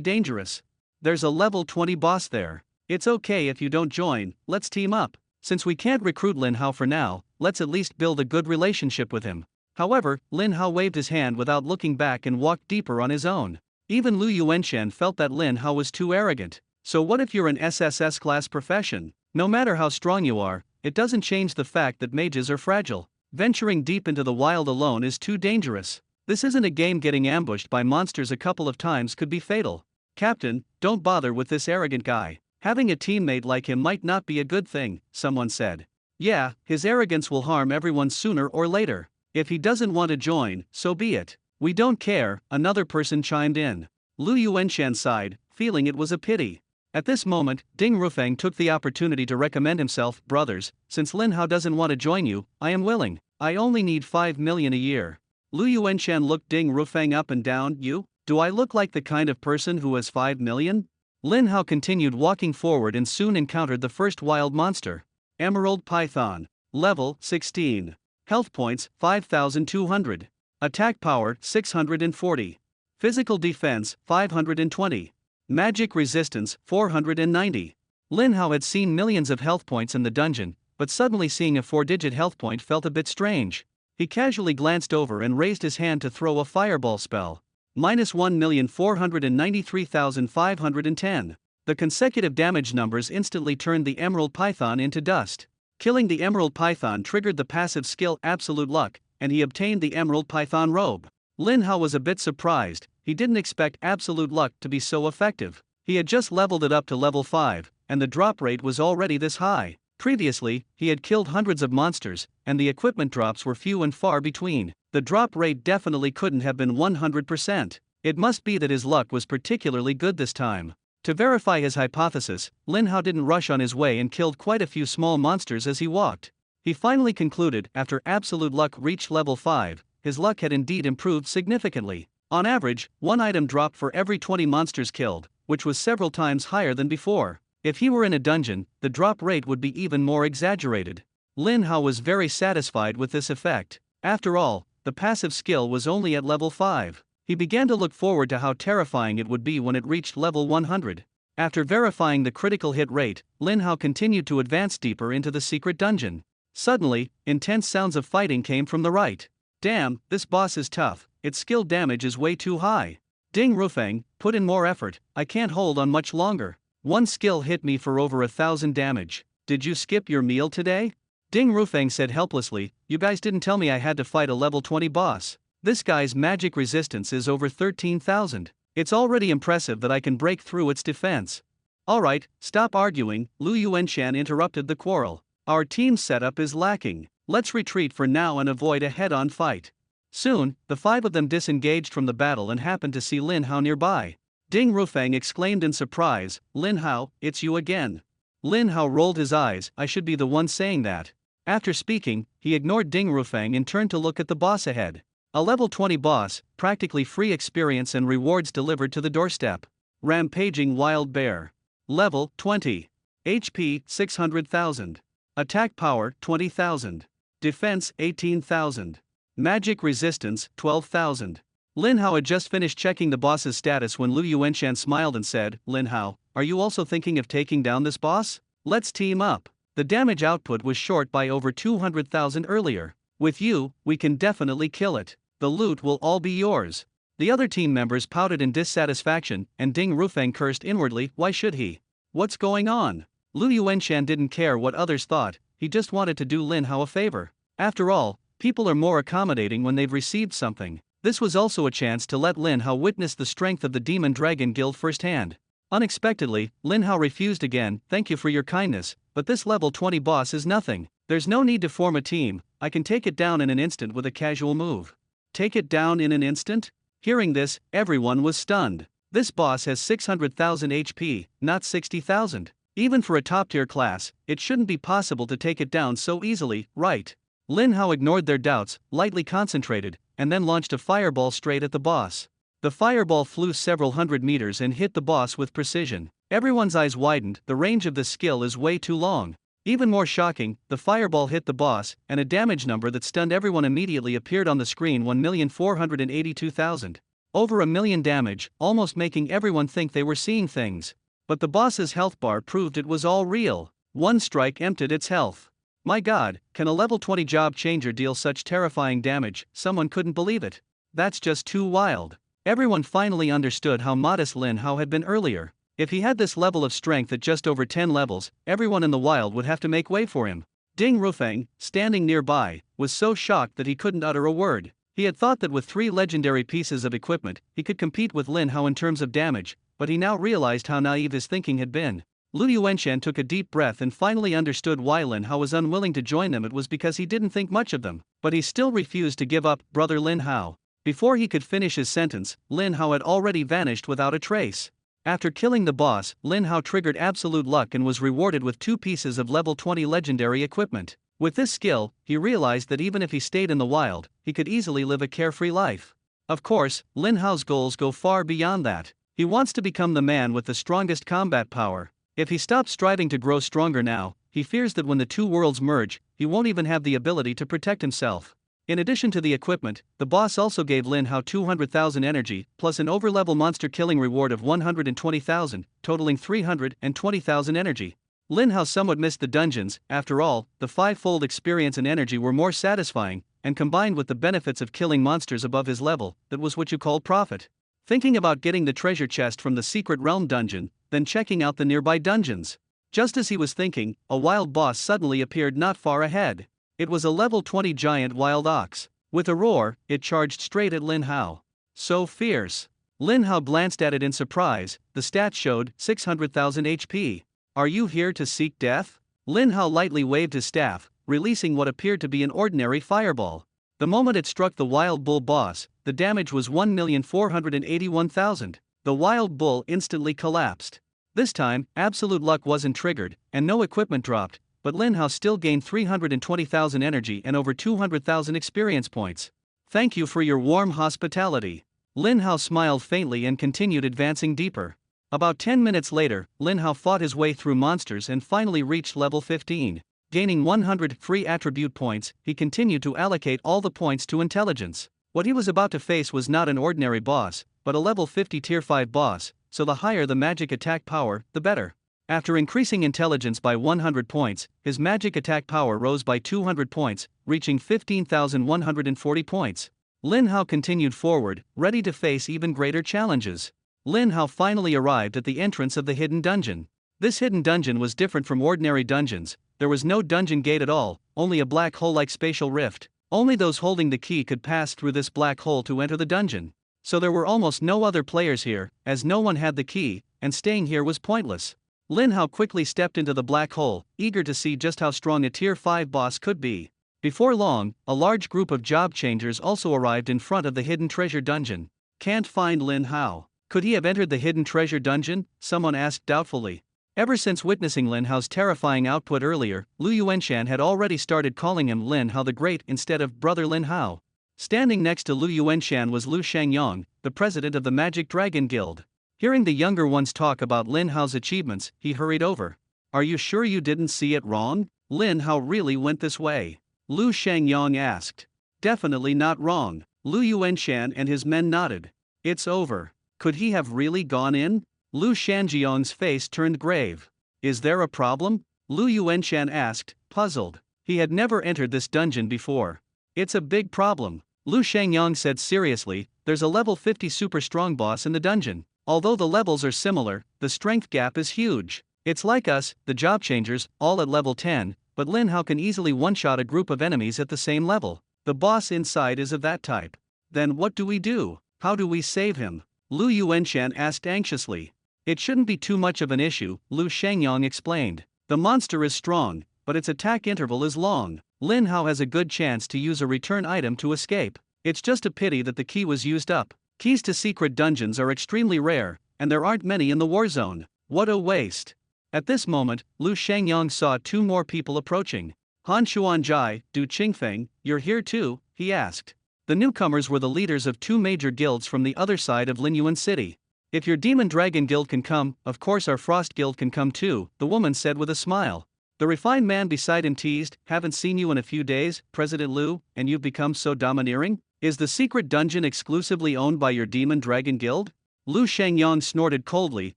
Speaker 1: dangerous. There's a level 20 boss there. It's okay if you don't join, let's team up. Since we can't recruit Lin Hao for now, let's at least build a good relationship with him." However, Lin Hao waved his hand without looking back and walked deeper on his own. Even Lu Yuanshan felt that Lin Hao was too arrogant. So what if you're an SSS class profession? No matter how strong you are, it doesn't change the fact that mages are fragile. Venturing deep into the wild alone is too dangerous. This isn't a game. Getting ambushed by monsters a couple of times could be fatal. "Captain, don't bother with this arrogant guy. Having a teammate like him might not be a good thing," someone said. "Yeah, his arrogance will harm everyone sooner or later. If he doesn't want to join, so be it. We don't care," another person chimed in. Lu Yuanshan sighed, feeling it was a pity. At this moment, Ding Rufeng took the opportunity to recommend himself. "Brothers, since Lin Hao doesn't want to join you, I am willing. I only need 5 million a year." Lu Yuanshan looked Ding Rufeng up and down. "You? Do I look like the kind of person who has 5 million? Lin Hao continued walking forward and soon encountered the first wild monster. Emerald Python. Level 16. Health points 5,200. Attack power 640. Physical defense 520. Magic resistance 490. Lin Hao had seen millions of health points in the dungeon, but suddenly seeing a 4-digit health point felt a bit strange. He casually glanced over and raised his hand to throw a fireball spell. -1,493,510. The consecutive damage numbers instantly turned the Emerald Python into dust. Killing the Emerald Python triggered the passive skill Absolute Luck, and he obtained the Emerald Python robe. Lin Hao was a bit surprised. He didn't expect Absolute Luck to be so effective. He had just leveled it up to level 5, and the drop rate was already this high. Previously, he had killed hundreds of monsters, and the equipment drops were few and far between. The drop rate definitely couldn't have been 100%. It must be that his luck was particularly good this time. To verify his hypothesis, Lin Hao didn't rush on his way and killed quite a few small monsters as he walked. He finally concluded, after Absolute Luck reached level 5, his luck had indeed improved significantly. On average, one item dropped for every 20 monsters killed, which was several times higher than before. If he were in a dungeon, the drop rate would be even more exaggerated. Lin Hao was very satisfied with this effect. After all, the passive skill was only at level 5. He began to look forward to how terrifying it would be when it reached level 100. After verifying the critical hit rate, Lin Hao continued to advance deeper into the secret dungeon. Suddenly, intense sounds of fighting came from the right. "Damn, this boss is tough, its skill damage is way too high. Ding Rufeng, put in more effort, I can't hold on much longer. One skill hit me for over 1,000 damage. Did you skip your meal today?" Ding Rufeng said helplessly, "You guys didn't tell me I had to fight a level 20 boss. This guy's magic resistance is over 13,000. It's already impressive that I can break through its defense." "Alright, stop arguing," Lu Yuanshan interrupted the quarrel. "Our team's setup is lacking. Let's retreat for now and avoid a head-on fight." Soon, the 5 of them disengaged from the battle and happened to see Lin Hao nearby. Ding Rufeng exclaimed in surprise, "Lin Hao, it's you again." Lin Hao rolled his eyes. "I should be the one saying that." After speaking, he ignored Ding Rufeng and turned to look at the boss ahead. A level 20 boss, practically free experience and rewards delivered to the doorstep. Rampaging Wild Bear. Level 20. HP 600,000. Attack power 20,000. Defense 18,000. Magic resistance 12,000. Lin Hao had just finished checking the boss's status when Lu Yuanshan smiled and said, "Lin Hao, are you also thinking of taking down this boss? Let's team up." The damage output was short by over 200,000 earlier. "With you, we can definitely kill it. The loot will all be yours." The other team members pouted in dissatisfaction, and Ding Rufeng cursed inwardly. Why should he? What's going on? Lu Yuanshan didn't care what others thought, he just wanted to do Lin Hao a favor. After all, people are more accommodating when they've received something. This was also a chance to let Lin Hao witness the strength of the Demon Dragon Guild firsthand. Unexpectedly, Lin Hao refused again. "Thank you for your kindness, but this level 20 boss is nothing. There's no need to form a team, I can take it down in an instant with a casual move." Take it down in an instant? Hearing this, everyone was stunned. This boss has 600,000 HP, not 60,000. Even for a top-tier class, it shouldn't be possible to take it down so easily, right? Lin Hao ignored their doubts, lightly concentrated, and then launched a fireball straight at the boss. The fireball flew several hundred meters and hit the boss with precision. Everyone's eyes widened. The range of this skill is way too long. Even more shocking, the fireball hit the boss, and a damage number that stunned everyone immediately appeared on the screen: 1,482,000. Over a million damage, almost making everyone think they were seeing things. But the boss's health bar proved it was all real. One strike emptied its health. My god, can a level 20 job changer deal such terrifying damage? Someone couldn't believe it. That's just too wild. Everyone finally understood how modest Lin Hao had been earlier. If he had this level of strength at just over 10 levels, everyone in the wild would have to make way for him. Ding Rufeng, standing nearby, was so shocked that he couldn't utter a word. He had thought that with 3 legendary pieces of equipment, he could compete with Lin Hao in terms of damage, but he now realized how naive his thinking had been. Lu Yuanshan took a deep breath and finally understood why Lin Hao was unwilling to join them. It was because he didn't think much of them, but he still refused to give up. Brother Lin Hao. Before he could finish his sentence, Lin Hao had already vanished without a trace. After killing the boss, Lin Hao triggered absolute luck and was rewarded with 2 pieces of level 20 legendary equipment. With this skill, he realized that even if he stayed in the wild, he could easily live a carefree life. Of course, Lin Hao's goals go far beyond that. He wants to become the man with the strongest combat power. If he stops striving to grow stronger now, he fears that when the 2 worlds merge, he won't even have the ability to protect himself. In addition to the equipment, the boss also gave Lin Hao 200,000 energy, plus an overlevel monster killing reward of 120,000, totaling 320,000 energy. Lin Hao somewhat missed the dungeons. After all, the 5-fold experience and energy were more satisfying, and combined with the benefits of killing monsters above his level, that was what you called profit. Thinking about getting the treasure chest from the Secret Realm dungeon, then checking out the nearby dungeons. Just as he was thinking, a wild boss suddenly appeared not far ahead. It was a level 20 giant wild ox. With a roar, it charged straight at Lin Hao. So fierce. Lin Hao glanced at it in surprise. The stats showed 600,000 HP. Are you here to seek death? Lin Hao lightly waved his staff, releasing what appeared to be an ordinary fireball. The moment it struck the wild bull boss, the damage was 1,481,000. The wild bull instantly collapsed. This time, absolute luck wasn't triggered, and no equipment dropped, but Lin Hao still gained 320,000 energy and over 200,000 experience points. Thank you for your warm hospitality. Lin Hao smiled faintly and continued advancing deeper. About 10 minutes later, Lin Hao fought his way through monsters and finally reached level 15. Gaining 100 free attribute points, he continued to allocate all the points to intelligence. What he was about to face was not an ordinary boss, but a level 50 tier 5 boss, so the higher the magic attack power, the better. After increasing intelligence by 100 points, his magic attack power rose by 200 points, reaching 15,140 points. Lin Hao continued forward, ready to face even greater challenges. Lin Hao finally arrived at the entrance of the hidden dungeon. This hidden dungeon was different from ordinary dungeons. There was no dungeon gate at all, only a black hole-like spatial rift. Only those holding the key could pass through this black hole to enter the dungeon. So there were almost no other players here, as no one had the key, and staying here was pointless. Lin Hao quickly stepped into the black hole, eager to see just how strong a tier 5 boss could be. Before long, a large group of job changers also arrived in front of the hidden treasure dungeon. Can't find Lin Hao. Could he have entered the hidden treasure dungeon? Someone asked doubtfully. Ever since witnessing Lin Hao's terrifying output earlier, Lu Yuanshan had already started calling him Lin Hao the Great instead of Brother Lin Hao. Standing next to Lu Yuanshan was Lu Shangyong, the president of the Magic Dragon Guild. Hearing the younger ones talk about Lin Hao's achievements, he hurried over. Are you sure you didn't see it wrong? Lin Hao really went this way? Lu Shangyong asked. Definitely not wrong. Lu Yuanshan and his men nodded. It's over. Could he have really gone in? Lu Shangyong's face turned grave. Is there a problem? Lu Yuanshan asked, puzzled. He had never entered this dungeon before. It's a big problem. Lu Shangyong said seriously, there's a level 50 super strong boss in the dungeon. Although the levels are similar, the strength gap is huge. It's like us, the job changers, all at level 10, but Lin Hao can easily one-shot a group of enemies at the same level. The boss inside is of that type. Then what do we do? How do we save him? Lu Yuanshan asked anxiously. It shouldn't be too much of an issue, Lu Shangyong explained. The monster is strong, but its attack interval is long. Lin Hao has a good chance to use a return item to escape. It's just a pity that the key was used up. Keys to secret dungeons are extremely rare, and there aren't many in the war zone. What a waste. At this moment, Lu Shangyong saw two more people approaching. Han Xuanzhai, Du Qingfeng, you're here too, he asked. The newcomers were the leaders of two major guilds from the other side of Linyuan City. If your Demon Dragon Guild can come, of course our Frost Guild can come too, the woman said with a smile. The refined man beside him teased, haven't seen you in a few days, President Lu, and you've become so domineering? Is the secret dungeon exclusively owned by your Demon Dragon Guild? Lu Shangyong snorted coldly,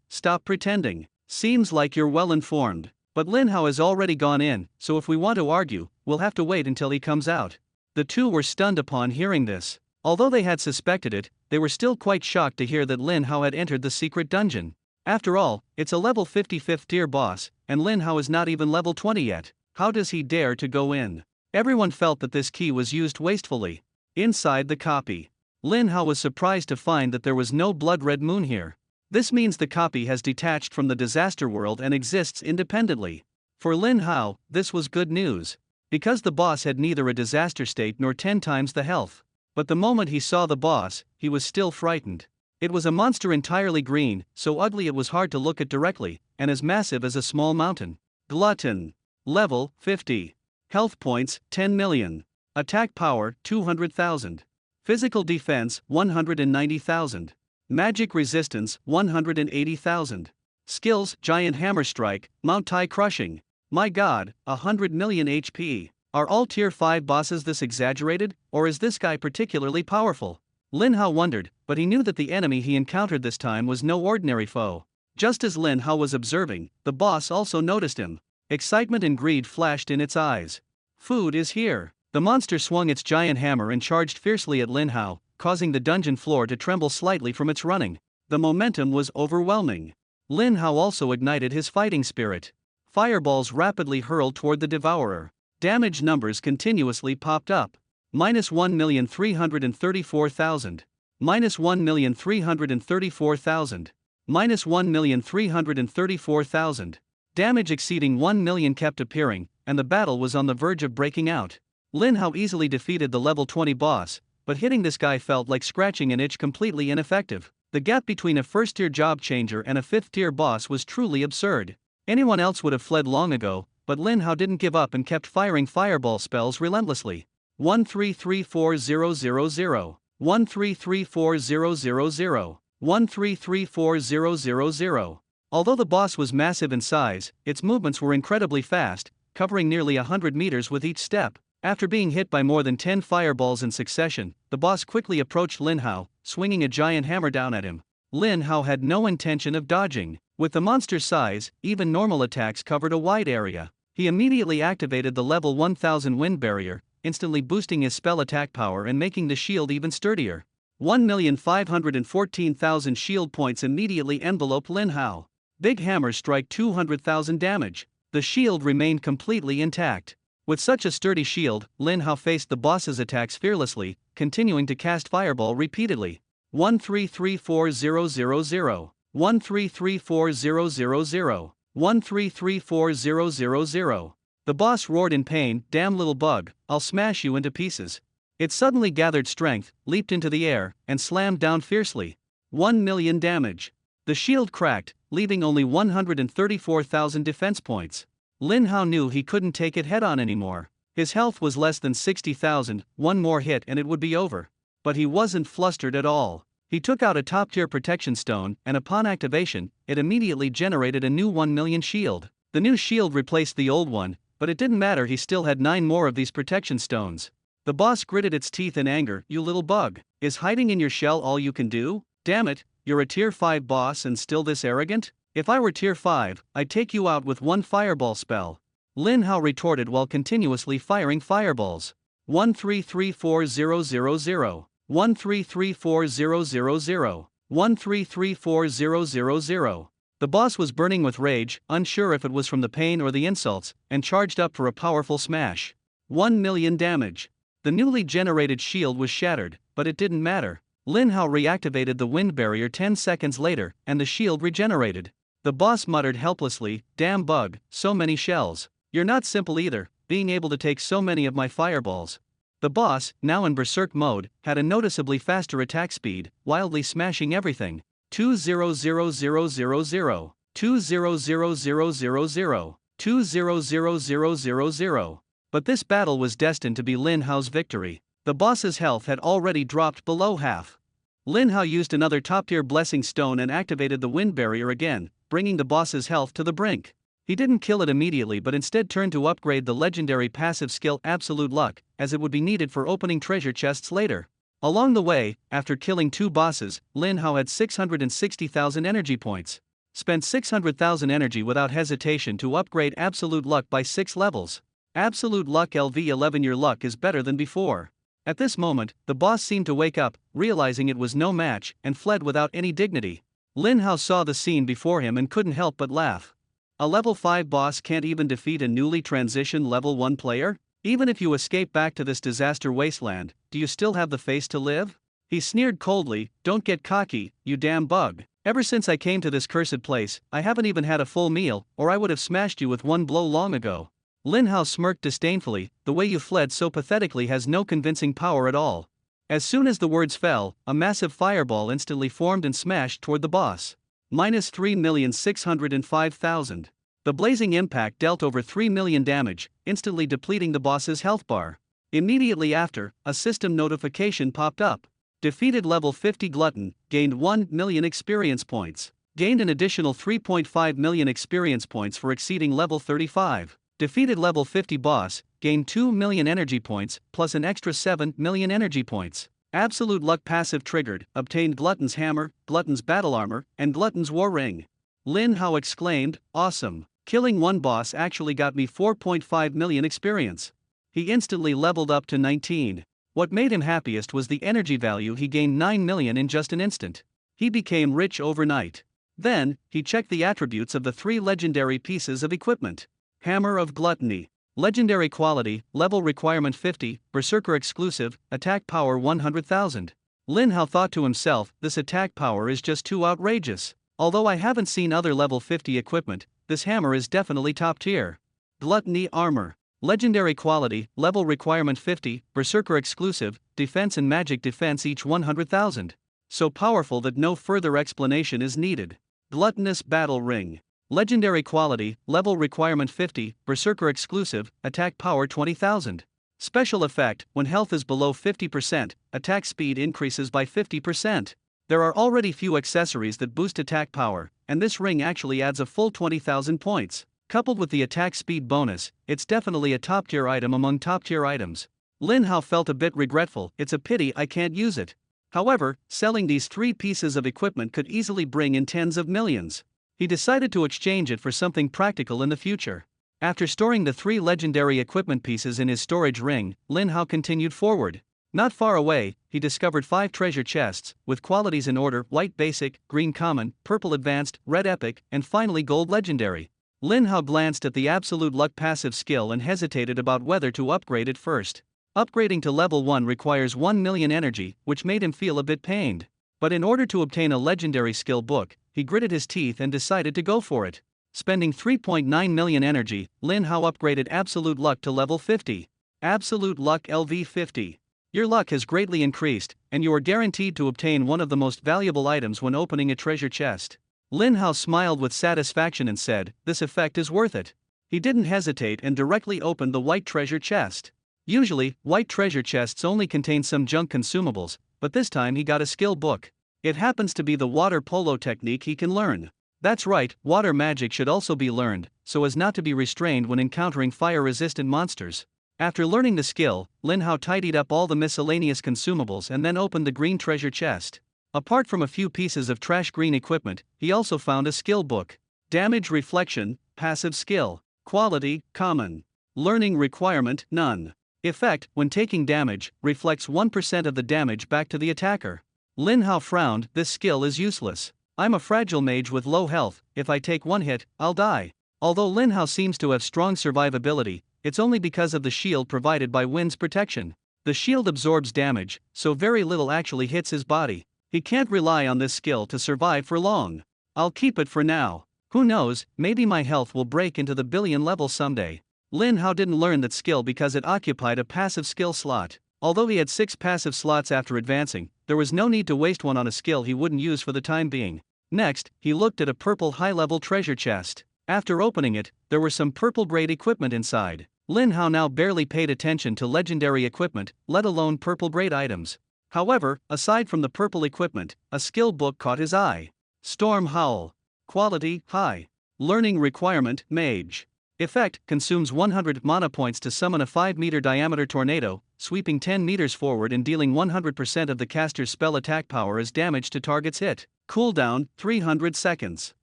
Speaker 1: stop pretending. Seems like you're well informed. But Lin Hao has already gone in, so if we want to argue, we'll have to wait until he comes out. The two were stunned upon hearing this. Although they had suspected it, they were still quite shocked to hear that Lin Hao had entered the secret dungeon. After all, it's a level 55th tier boss, and Lin Hao is not even level 20 yet. How does he dare to go in? Everyone felt that this key was used wastefully. Inside the copy, Lin Hao was surprised to find that there was no blood red moon here. This means the copy has detached from the disaster world and exists independently. For Lin Hao, this was good news. Because the boss had neither a disaster state nor 10 times the health. But the moment he saw the boss, he was still frightened. It was a monster entirely green, so ugly it was hard to look at directly, and as massive as a small mountain. Glutton. Level 50. Health points 10 million. Attack power 200,000. Physical defense 190,000. Magic resistance 180,000. Skills Giant Hammer Strike, Mount Tai Crushing. My god, 100 million HP. Are all tier 5 bosses this exaggerated, or is this guy particularly powerful? Lin Hao wondered, but he knew that the enemy he encountered this time was no ordinary foe. Just as Lin Hao was observing, the boss also noticed him. Excitement and greed flashed in its eyes. Food is here. The monster swung its giant hammer and charged fiercely at Lin Hao, causing the dungeon floor to tremble slightly from its running. The momentum was overwhelming. Lin Hao also ignited his fighting spirit. Fireballs rapidly hurled toward the devourer. Damage numbers continuously popped up. -1,334,000. -1,334,000. -1,334,000. Damage exceeding 1 million kept appearing, and the battle was on the verge of breaking out. Lin Hao easily defeated the level 20 boss, but hitting this guy felt like scratching an itch, completely ineffective. The gap between a first-tier job changer and a 5th-tier boss was truly absurd. Anyone else would have fled long ago, but Lin Hao didn't give up and kept firing fireball spells relentlessly. 1334000. 1334000. 1334000. Although the boss was massive in size, its movements were incredibly fast, covering nearly 100 meters with each step. After being hit by more than 10 fireballs in succession, the boss quickly approached Lin Hao, swinging a giant hammer down at him. Lin Hao had no intention of dodging. With the monster's size, even normal attacks covered a wide area. He immediately activated the level 1000 wind barrier, instantly boosting his spell attack power and making the shield even sturdier. 1,514,000 shield points immediately enveloped Lin Hao. Big hammer strike 200,000 damage. The shield remained completely intact. With such a sturdy shield, Lin Hao faced the boss's attacks fearlessly, continuing to cast fireball repeatedly. 1334000. 1334000. 1334000. The boss roared in pain, damn little bug, I'll smash you into pieces. It suddenly gathered strength, leaped into the air, and slammed down fiercely. 1 million damage. The shield cracked, leaving only 134,000 defense points. Lin Hao knew he couldn't take it head-on anymore. His health was less than 60,000, one more hit and it would be over. But he wasn't flustered at all. He took out a top-tier protection stone, and upon activation, it immediately generated a new 1 million shield. The new shield replaced the old one, but it didn't matter, he still had 9 more of these protection stones. The boss gritted its teeth in anger, you little bug, is hiding in your shell all you can do? Damn it, you're a tier 5 boss and still this arrogant? If I were tier 5, I'd take you out with one fireball spell. Lin Hao retorted while continuously firing fireballs. 1334000. 1334000. 1334000. The The boss was burning with rage, unsure if it was from the pain or the insults, and charged up for a powerful smash. 1 million damage. The newly generated shield was shattered, but it didn't matter. Lin Hao reactivated the wind barrier 10 seconds later, and the shield regenerated. The boss muttered helplessly, "Damn bug, so many shells. You're not simple either, being able to take so many of my fireballs." The boss, now in berserk mode, had a noticeably faster attack speed, wildly smashing everything. 200000, 200000, 200000. But this battle was destined to be Lin Hao's victory. The boss's health had already dropped below half. Lin Hao used another top-tier blessing stone and activated the wind barrier again, bringing the boss's health to the brink. He didn't kill it immediately but instead turned to upgrade the legendary passive skill Absolute Luck, as it would be needed for opening treasure chests later. Along the way, after killing 2 bosses, Lin Hao had 660,000 energy points. Spent 600,000 energy without hesitation to upgrade Absolute Luck by 6 levels. Absolute Luck LV11. Your luck is better than before. At this moment, the boss seemed to wake up, realizing it was no match, and fled without any dignity. Lin Hao saw the scene before him and couldn't help but laugh. A level 5 boss can't even defeat a newly transitioned level 1 player? Even if you escape back to this disaster wasteland, do you still have the face to live? He sneered coldly, "Don't get cocky, you damn bug. Ever since I came to this cursed place, I haven't even had a full meal, or I would have smashed you with one blow long ago." Lin Hao smirked disdainfully, "The way you fled so pathetically has no convincing power at all." As soon as the words fell, a massive fireball instantly formed and smashed toward the boss. Minus 3,605,000. The blazing impact dealt over 3 million damage, instantly depleting the boss's health bar. Immediately after, a system notification popped up. Defeated level 50 glutton, gained 1 million experience points. Gained an additional 3.5 million experience points for exceeding level 35. Defeated level 50 boss, gained 2 million energy points, plus an extra 7 million energy points. Absolute Luck passive triggered, obtained Glutton's Hammer, Glutton's Battle Armor, and Glutton's War Ring. Lin Hao exclaimed, "Awesome. Killing one boss actually got me 4.5 million experience." He instantly leveled up to 19. What made him happiest was the energy value. He gained 9 million in just an instant. He became rich overnight. Then, he checked the attributes of the 3 legendary pieces of equipment. Hammer of Gluttony. Legendary quality, level requirement 50, Berserker exclusive, attack power 100,000. Lin Hao thought to himself, this attack power is just too outrageous. Although I haven't seen other level 50 equipment, this hammer is definitely top tier. Gluttony armor. Legendary quality, level requirement 50, Berserker exclusive, defense and magic defense each 100,000. So powerful that no further explanation is needed. Gluttonous battle ring. Legendary quality, level requirement 50, Berserker exclusive, attack power 20,000. Special effect, when health is below 50%, attack speed increases by 50%. There are already few accessories that boost attack power, and this ring actually adds a full 20,000 points. Coupled with the attack speed bonus, it's definitely a top tier item among top tier items. Lin Hao felt a bit regretful, it's a pity I can't use it. However, selling these 3 pieces of equipment could easily bring in tens of millions. He decided to exchange it for something practical in the future. After storing the 3 legendary equipment pieces in his storage ring, Lin Hao continued forward. Not far away, he discovered 5 treasure chests, with qualities in order: white basic, green common, purple advanced, red epic, and finally gold legendary. Lin Hao glanced at the Absolute Luck passive skill and hesitated about whether to upgrade it first. Upgrading to level 1 requires 1 million energy, which made him feel a bit pained. But in order to obtain a legendary skill book, he gritted his teeth and decided to go for it. Spending 3.9 million energy, Lin Hao upgraded Absolute Luck to level 50. Absolute Luck LV50. Your luck has greatly increased, and you are guaranteed to obtain one of the most valuable items when opening a treasure chest. Lin Hao smiled with satisfaction and said, "This effect is worth it." He didn't hesitate and directly opened the white treasure chest. Usually, white treasure chests only contain some junk consumables, but this time he got a skill book. It happens to be the water polo technique he can learn. That's right, water magic should also be learned, so as not to be restrained when encountering fire-resistant monsters. After learning the skill, Lin Hao tidied up all the miscellaneous consumables and then opened the green treasure chest. Apart from a few pieces of trash green equipment, he also found a skill book. Damage reflection, passive skill. Quality, common. Learning requirement, none. Effect, when taking damage, reflects 1% of the damage back to the attacker. Lin Hao frowned, this skill is useless. I'm a fragile mage with low health, if I take one hit, I'll die. Although Lin Hao seems to have strong survivability, it's only because of the shield provided by Wind's protection. The shield absorbs damage, so very little actually hits his body. He can't rely on this skill to survive for long. I'll keep it for now. Who knows, maybe my health will break into the billion level someday. Lin Hao didn't learn that skill because it occupied a passive skill slot. Although he had 6 passive slots after advancing, there was no need to waste one on a skill he wouldn't use for the time being. Next, he looked at a purple high-level treasure chest. After opening it, there were some purple-grade equipment inside. Lin Hao now barely paid attention to legendary equipment, let alone purple-grade items. However, aside from the purple equipment, a skill book caught his eye. Storm Howl. Quality, high. Learning requirement, Mage. Effect, consumes 100 mana points to summon a 5-meter diameter tornado, sweeping 10 meters forward and dealing 100% of the caster's spell attack power as damage to target's hit. Cooldown, 300 seconds.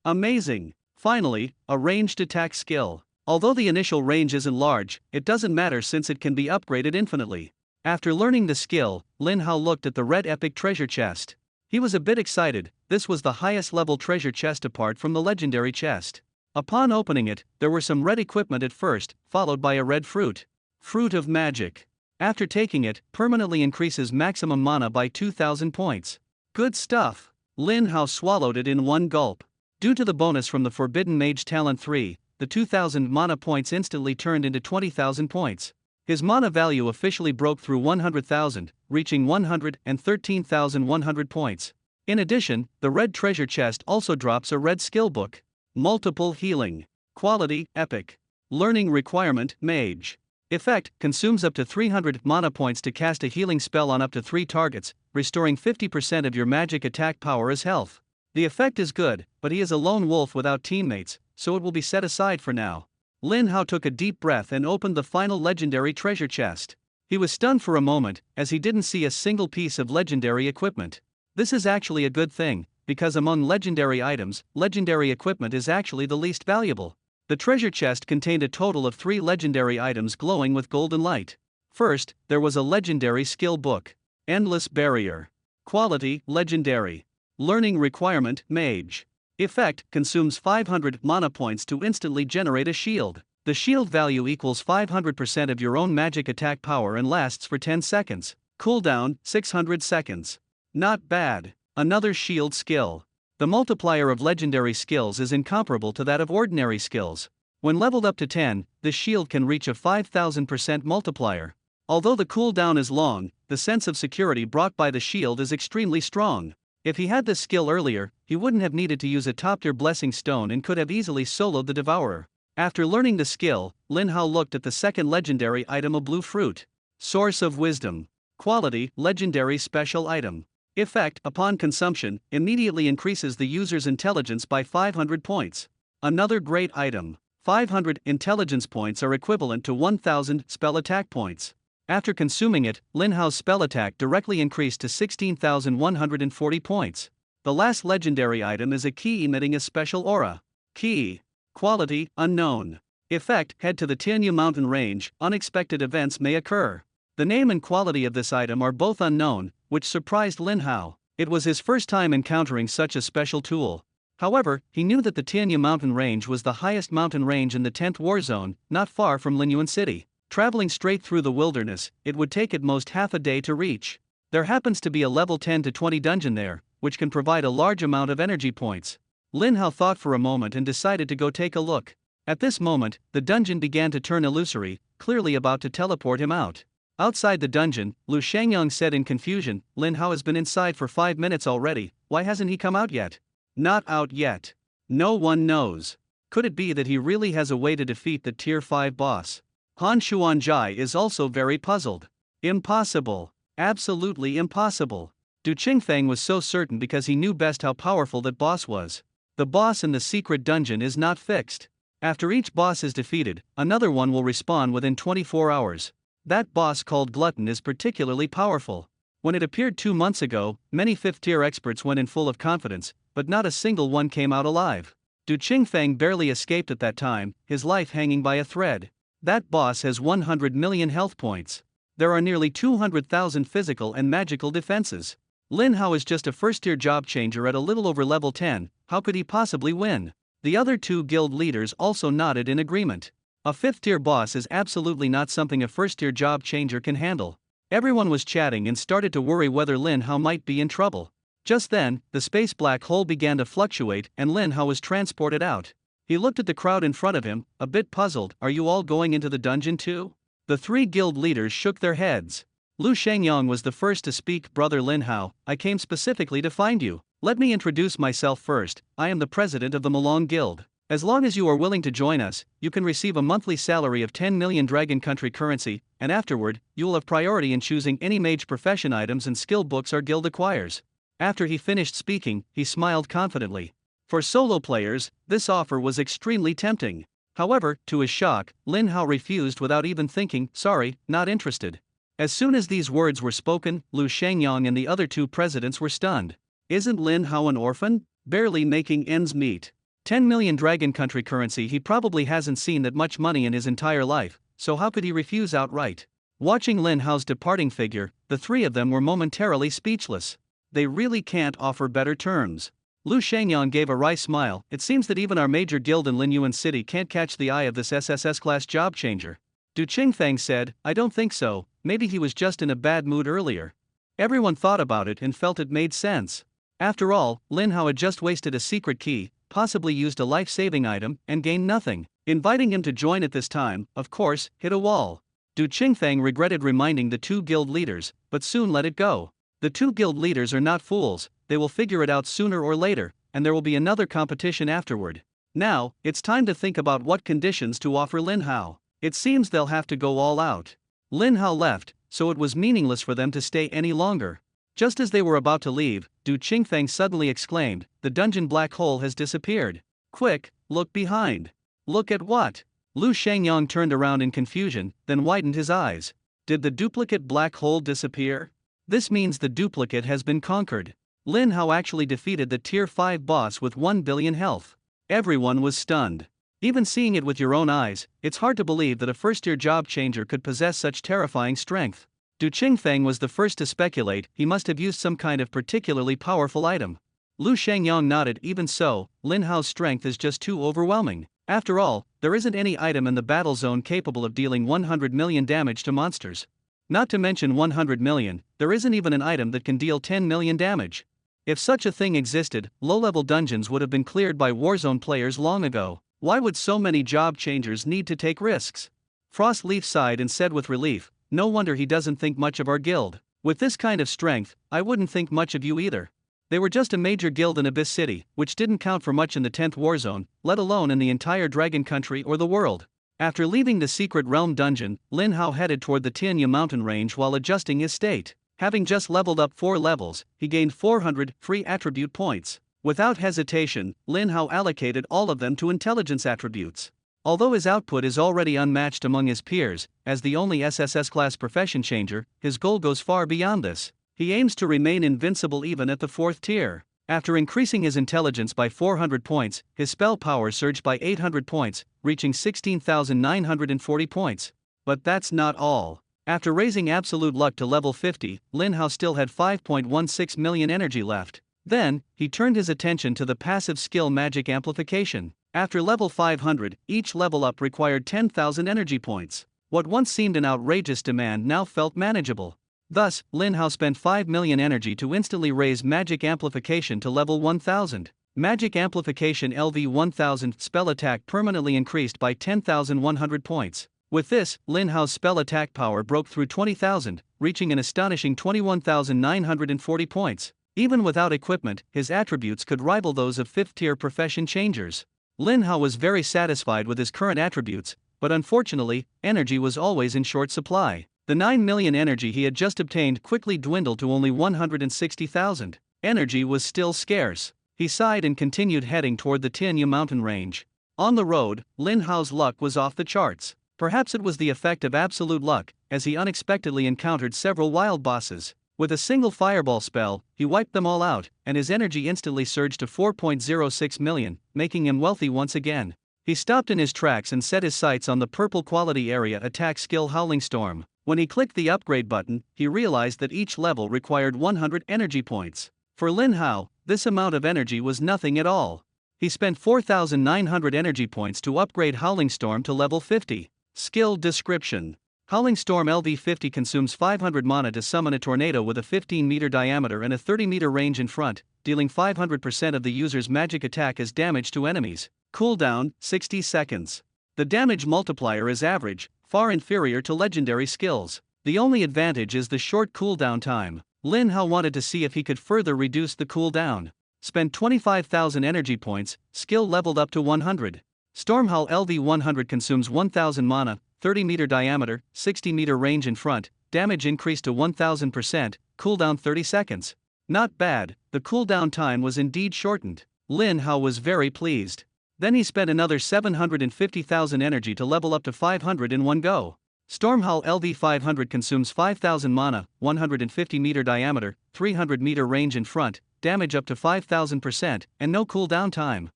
Speaker 1: Amazing! Finally, a ranged attack skill. Although the initial range isn't large, it doesn't matter since it can be upgraded infinitely. After learning the skill, Lin Hao looked at the red epic treasure chest. He was a bit excited. This was the highest level treasure chest apart from the legendary chest. Upon opening it, there were some red equipment at first, followed by a red fruit. Fruit of Magic. After taking it, permanently increases maximum mana by 2,000 points. Good stuff. Lin Hao swallowed it in one gulp. Due to the bonus from the Forbidden Mage Talent 3, the 2,000 mana points instantly turned into 20,000 points. His mana value officially broke through 100,000, reaching 113,100 points. In addition, the red treasure chest also drops a red skill book. Multiple healing. Quality, epic. Learning requirement, Mage. Effect, consumes up to 300 mana points to cast a healing spell on up to 3 targets, restoring 50% of your magic attack power as health. The effect is good, but he is a lone wolf without teammates, so it will be set aside for now. Lin Hao took a deep breath and opened the final legendary treasure chest. He was stunned for a moment, as he didn't see a single piece of legendary equipment. This is actually a good thing, because among legendary items, legendary equipment is actually the least valuable. The treasure chest contained a total of 3 legendary items glowing with golden light. First, there was a legendary skill book. Endless Barrier. Quality, legendary. Learning requirement, Mage. Effect, consumes 500 mana points to instantly generate a shield. The shield value equals 500% of your own magic attack power and lasts for 10 seconds. Cooldown, 600 seconds. Not bad. Another shield skill. The multiplier of legendary skills is incomparable to that of ordinary skills. When leveled up to 10, the shield can reach a 5,000% multiplier. Although the cooldown is long, the sense of security brought by the shield is extremely strong. If he had this skill earlier, he wouldn't have needed to use a top-tier blessing stone and could have easily soloed the Devourer. After learning the skill, Lin Hao looked at the second legendary item, a blue fruit. Source of Wisdom. Quality, legendary special item. Effect, upon consumption, immediately increases the user's intelligence by 500 points. Another great item. 500 intelligence points are equivalent to 1,000 spell attack points. After consuming it, Lin Hao's spell attack directly increased to 16,140 points. The last legendary item is a key emitting a special aura. Key. Quality, unknown. Effect, head to the Tianyu mountain range, unexpected events may occur. The name and quality of this item are both unknown, which surprised Lin Hao. It was his first time encountering such a special tool. However, he knew that the Tianyu mountain range was the highest mountain range in the 10th war zone, not far from Linyuan City. Traveling straight through the wilderness, it would take at most half a day to reach. There happens to be a level 10 to 20 dungeon there, which can provide a large amount of energy points. Lin Hao thought for a moment and decided to go take a look. At this moment, the dungeon began to turn illusory, clearly about to teleport him out. Outside the dungeon, Lu Shangyang said in confusion, "Lin Hao has been inside for 5 minutes already, why hasn't he come out yet?" Not out yet. No one knows. Could it be that he really has a way to defeat the Tier 5 boss? Han Xuanzhai is also very puzzled. Impossible. Absolutely impossible. Du Qingfeng was so certain because he knew best how powerful that boss was. The boss in the secret dungeon is not fixed. After each boss is defeated, another one will respawn within 24 hours. That boss called Glutton is particularly powerful. When it appeared 2 months ago, many 5th-tier experts went in full of confidence, but not a single one came out alive. Du Qingfeng barely escaped at that time, his life hanging by a thread. That boss has 100 million health points. There are nearly 200,000 physical and magical defenses. Lin Hao is just a first-tier job changer at a little over level 10, how could he possibly win? The other two guild leaders also nodded in agreement. A fifth-tier boss is absolutely not something a first-tier job changer can handle. Everyone was chatting and started to worry whether Lin Hao might be in trouble. Just then, the space black hole began to fluctuate and Lin Hao was transported out. He looked at the crowd in front of him, a bit puzzled. Are you all going into the dungeon too? The three guild leaders shook their heads. Lu Shangyong was the first to speak. Brother Lin Hao, I came specifically to find you. Let me introduce myself first. I am the president of the Malong Guild. As long as you are willing to join us, you can receive a monthly salary of 10 million Dragon Country currency, and afterward, you will have priority in choosing any mage profession items and skill books our guild acquires. After he finished speaking, he smiled confidently. For solo players, this offer was extremely tempting. However, to his shock, Lin Hao refused without even thinking. Sorry, not interested. As soon as these words were spoken, Lu Shangyong and the other two presidents were stunned. Isn't Lin Hao an orphan? Barely making ends meet. 10 million Dragon Country currency. He probably hasn't seen that much money in his entire life, so how could he refuse outright? Watching Lin Hao's departing figure, the three of them were momentarily speechless. They really can't offer better terms. Lu Shangyong gave a wry smile. It seems that even our major guild in Linyuan City can't catch the eye of this SSS-class job changer. Du Qingfang said, I don't think so, maybe he was just in a bad mood earlier. Everyone thought about it and felt it made sense. After all, Lin Hao had just wasted a secret key, possibly used a life-saving item, and gained nothing. Inviting him to join at this time, of course, hit a wall. Du Qingfang regretted reminding the two guild leaders, but soon let it go. The two guild leaders are not fools, they will figure it out sooner or later, and there will be another competition afterward. Now, it's time to think about what conditions to offer Lin Hao. It seems they'll have to go all out. Lin Hao left, so it was meaningless for them to stay any longer. Just as they were about to leave, Du Qingfang suddenly exclaimed, the dungeon black hole has disappeared. Quick, look behind. Look at what? Lu Shangyong turned around in confusion, then widened his eyes. Did the duplicate black hole disappear? This means the duplicate has been conquered. Lin Hao actually defeated the Tier 5 boss with 1 billion health. Everyone was stunned. Even seeing it with your own eyes, it's hard to believe that a first-tier job changer could possess such terrifying strength. Du Qingfang was the first to speculate. He must have used some kind of particularly powerful item. Lu Shangyong nodded. Even so, Lin Hao's strength is just too overwhelming. After all, there isn't any item in the battle zone capable of dealing 100 million damage to monsters. Not to mention 100 million, there isn't even an item that can deal 10 million damage. If such a thing existed, low-level dungeons would have been cleared by Warzone players long ago. Why would so many job changers need to take risks? Frostleaf sighed and said with relief, no wonder he doesn't think much of our guild. With this kind of strength, I wouldn't think much of you either. They were just a major guild in Abyss City, which didn't count for much in the 10th Warzone, let alone in the entire Dragon Country or the world. After leaving the Secret Realm dungeon, Lin Hao headed toward the Tianya mountain range while adjusting his state. Having just leveled up 4 levels, he gained 400 free attribute points. Without hesitation, Lin Hao allocated all of them to intelligence attributes. Although his output is already unmatched among his peers, as the only SSS-class profession changer, his goal goes far beyond this. He aims to remain invincible even at the 4th tier. After increasing his intelligence by 400 points, his spell power surged by 800 points, reaching 16,940 points. But that's not all. After raising absolute luck to level 50, Lin Hao still had 5.16 million energy left. Then, he turned his attention to the passive skill magic amplification. After level 500, each level up required 10,000 energy points. What once seemed an outrageous demand now felt manageable. Thus, Lin Hao spent 5 million energy to instantly raise Magic Amplification to level 1000. Magic Amplification LV 1000 spell attack permanently increased by 10,100 points. With this, Lin Hao's spell attack power broke through 20,000, reaching an astonishing 21,940 points. Even without equipment, his attributes could rival those of 5th-tier profession changers. Lin Hao was very satisfied with his current attributes, but unfortunately, energy was always in short supply. The 9 million energy he had just obtained quickly dwindled to only 160,000. Energy was still scarce. He sighed and continued heading toward the Tianya mountain range. On the road, Lin Hao's luck was off the charts. Perhaps it was the effect of absolute luck, as he unexpectedly encountered several wild bosses. With a single fireball spell, he wiped them all out, and his energy instantly surged to 4.06 million, making him wealthy once again. He stopped in his tracks and set his sights on the purple quality area attack skill Howling Storm. When he clicked the upgrade button, he realized that each level required 100 energy points. For Lin Hao, this amount of energy was nothing at all. He spent 4,900 energy points to upgrade Howling Storm to level 50. Skill description: Howling Storm LV50 consumes 500 mana to summon a tornado with a 15-meter diameter and a 30-meter range in front, dealing 500% of the user's magic attack as damage to enemies. Cooldown, 60 seconds. The damage multiplier is average, far inferior to legendary skills. The only advantage is the short cooldown time. Lin Hao wanted to see if he could further reduce the cooldown. Spent 25,000 energy points, skill leveled up to 100. Stormhowl LV100 consumes 1,000 mana, 30-meter diameter, 60-meter range in front, damage increased to 1,000%, cooldown 30 seconds. Not bad, the cooldown time was indeed shortened. Lin Hao was very pleased. Then he spent another 750,000 energy to level up to 500 in one go. Stormhowl LV500 consumes 5,000 mana, 150-meter diameter, 300-meter range in front, damage up to 5,000%, and no cooldown time.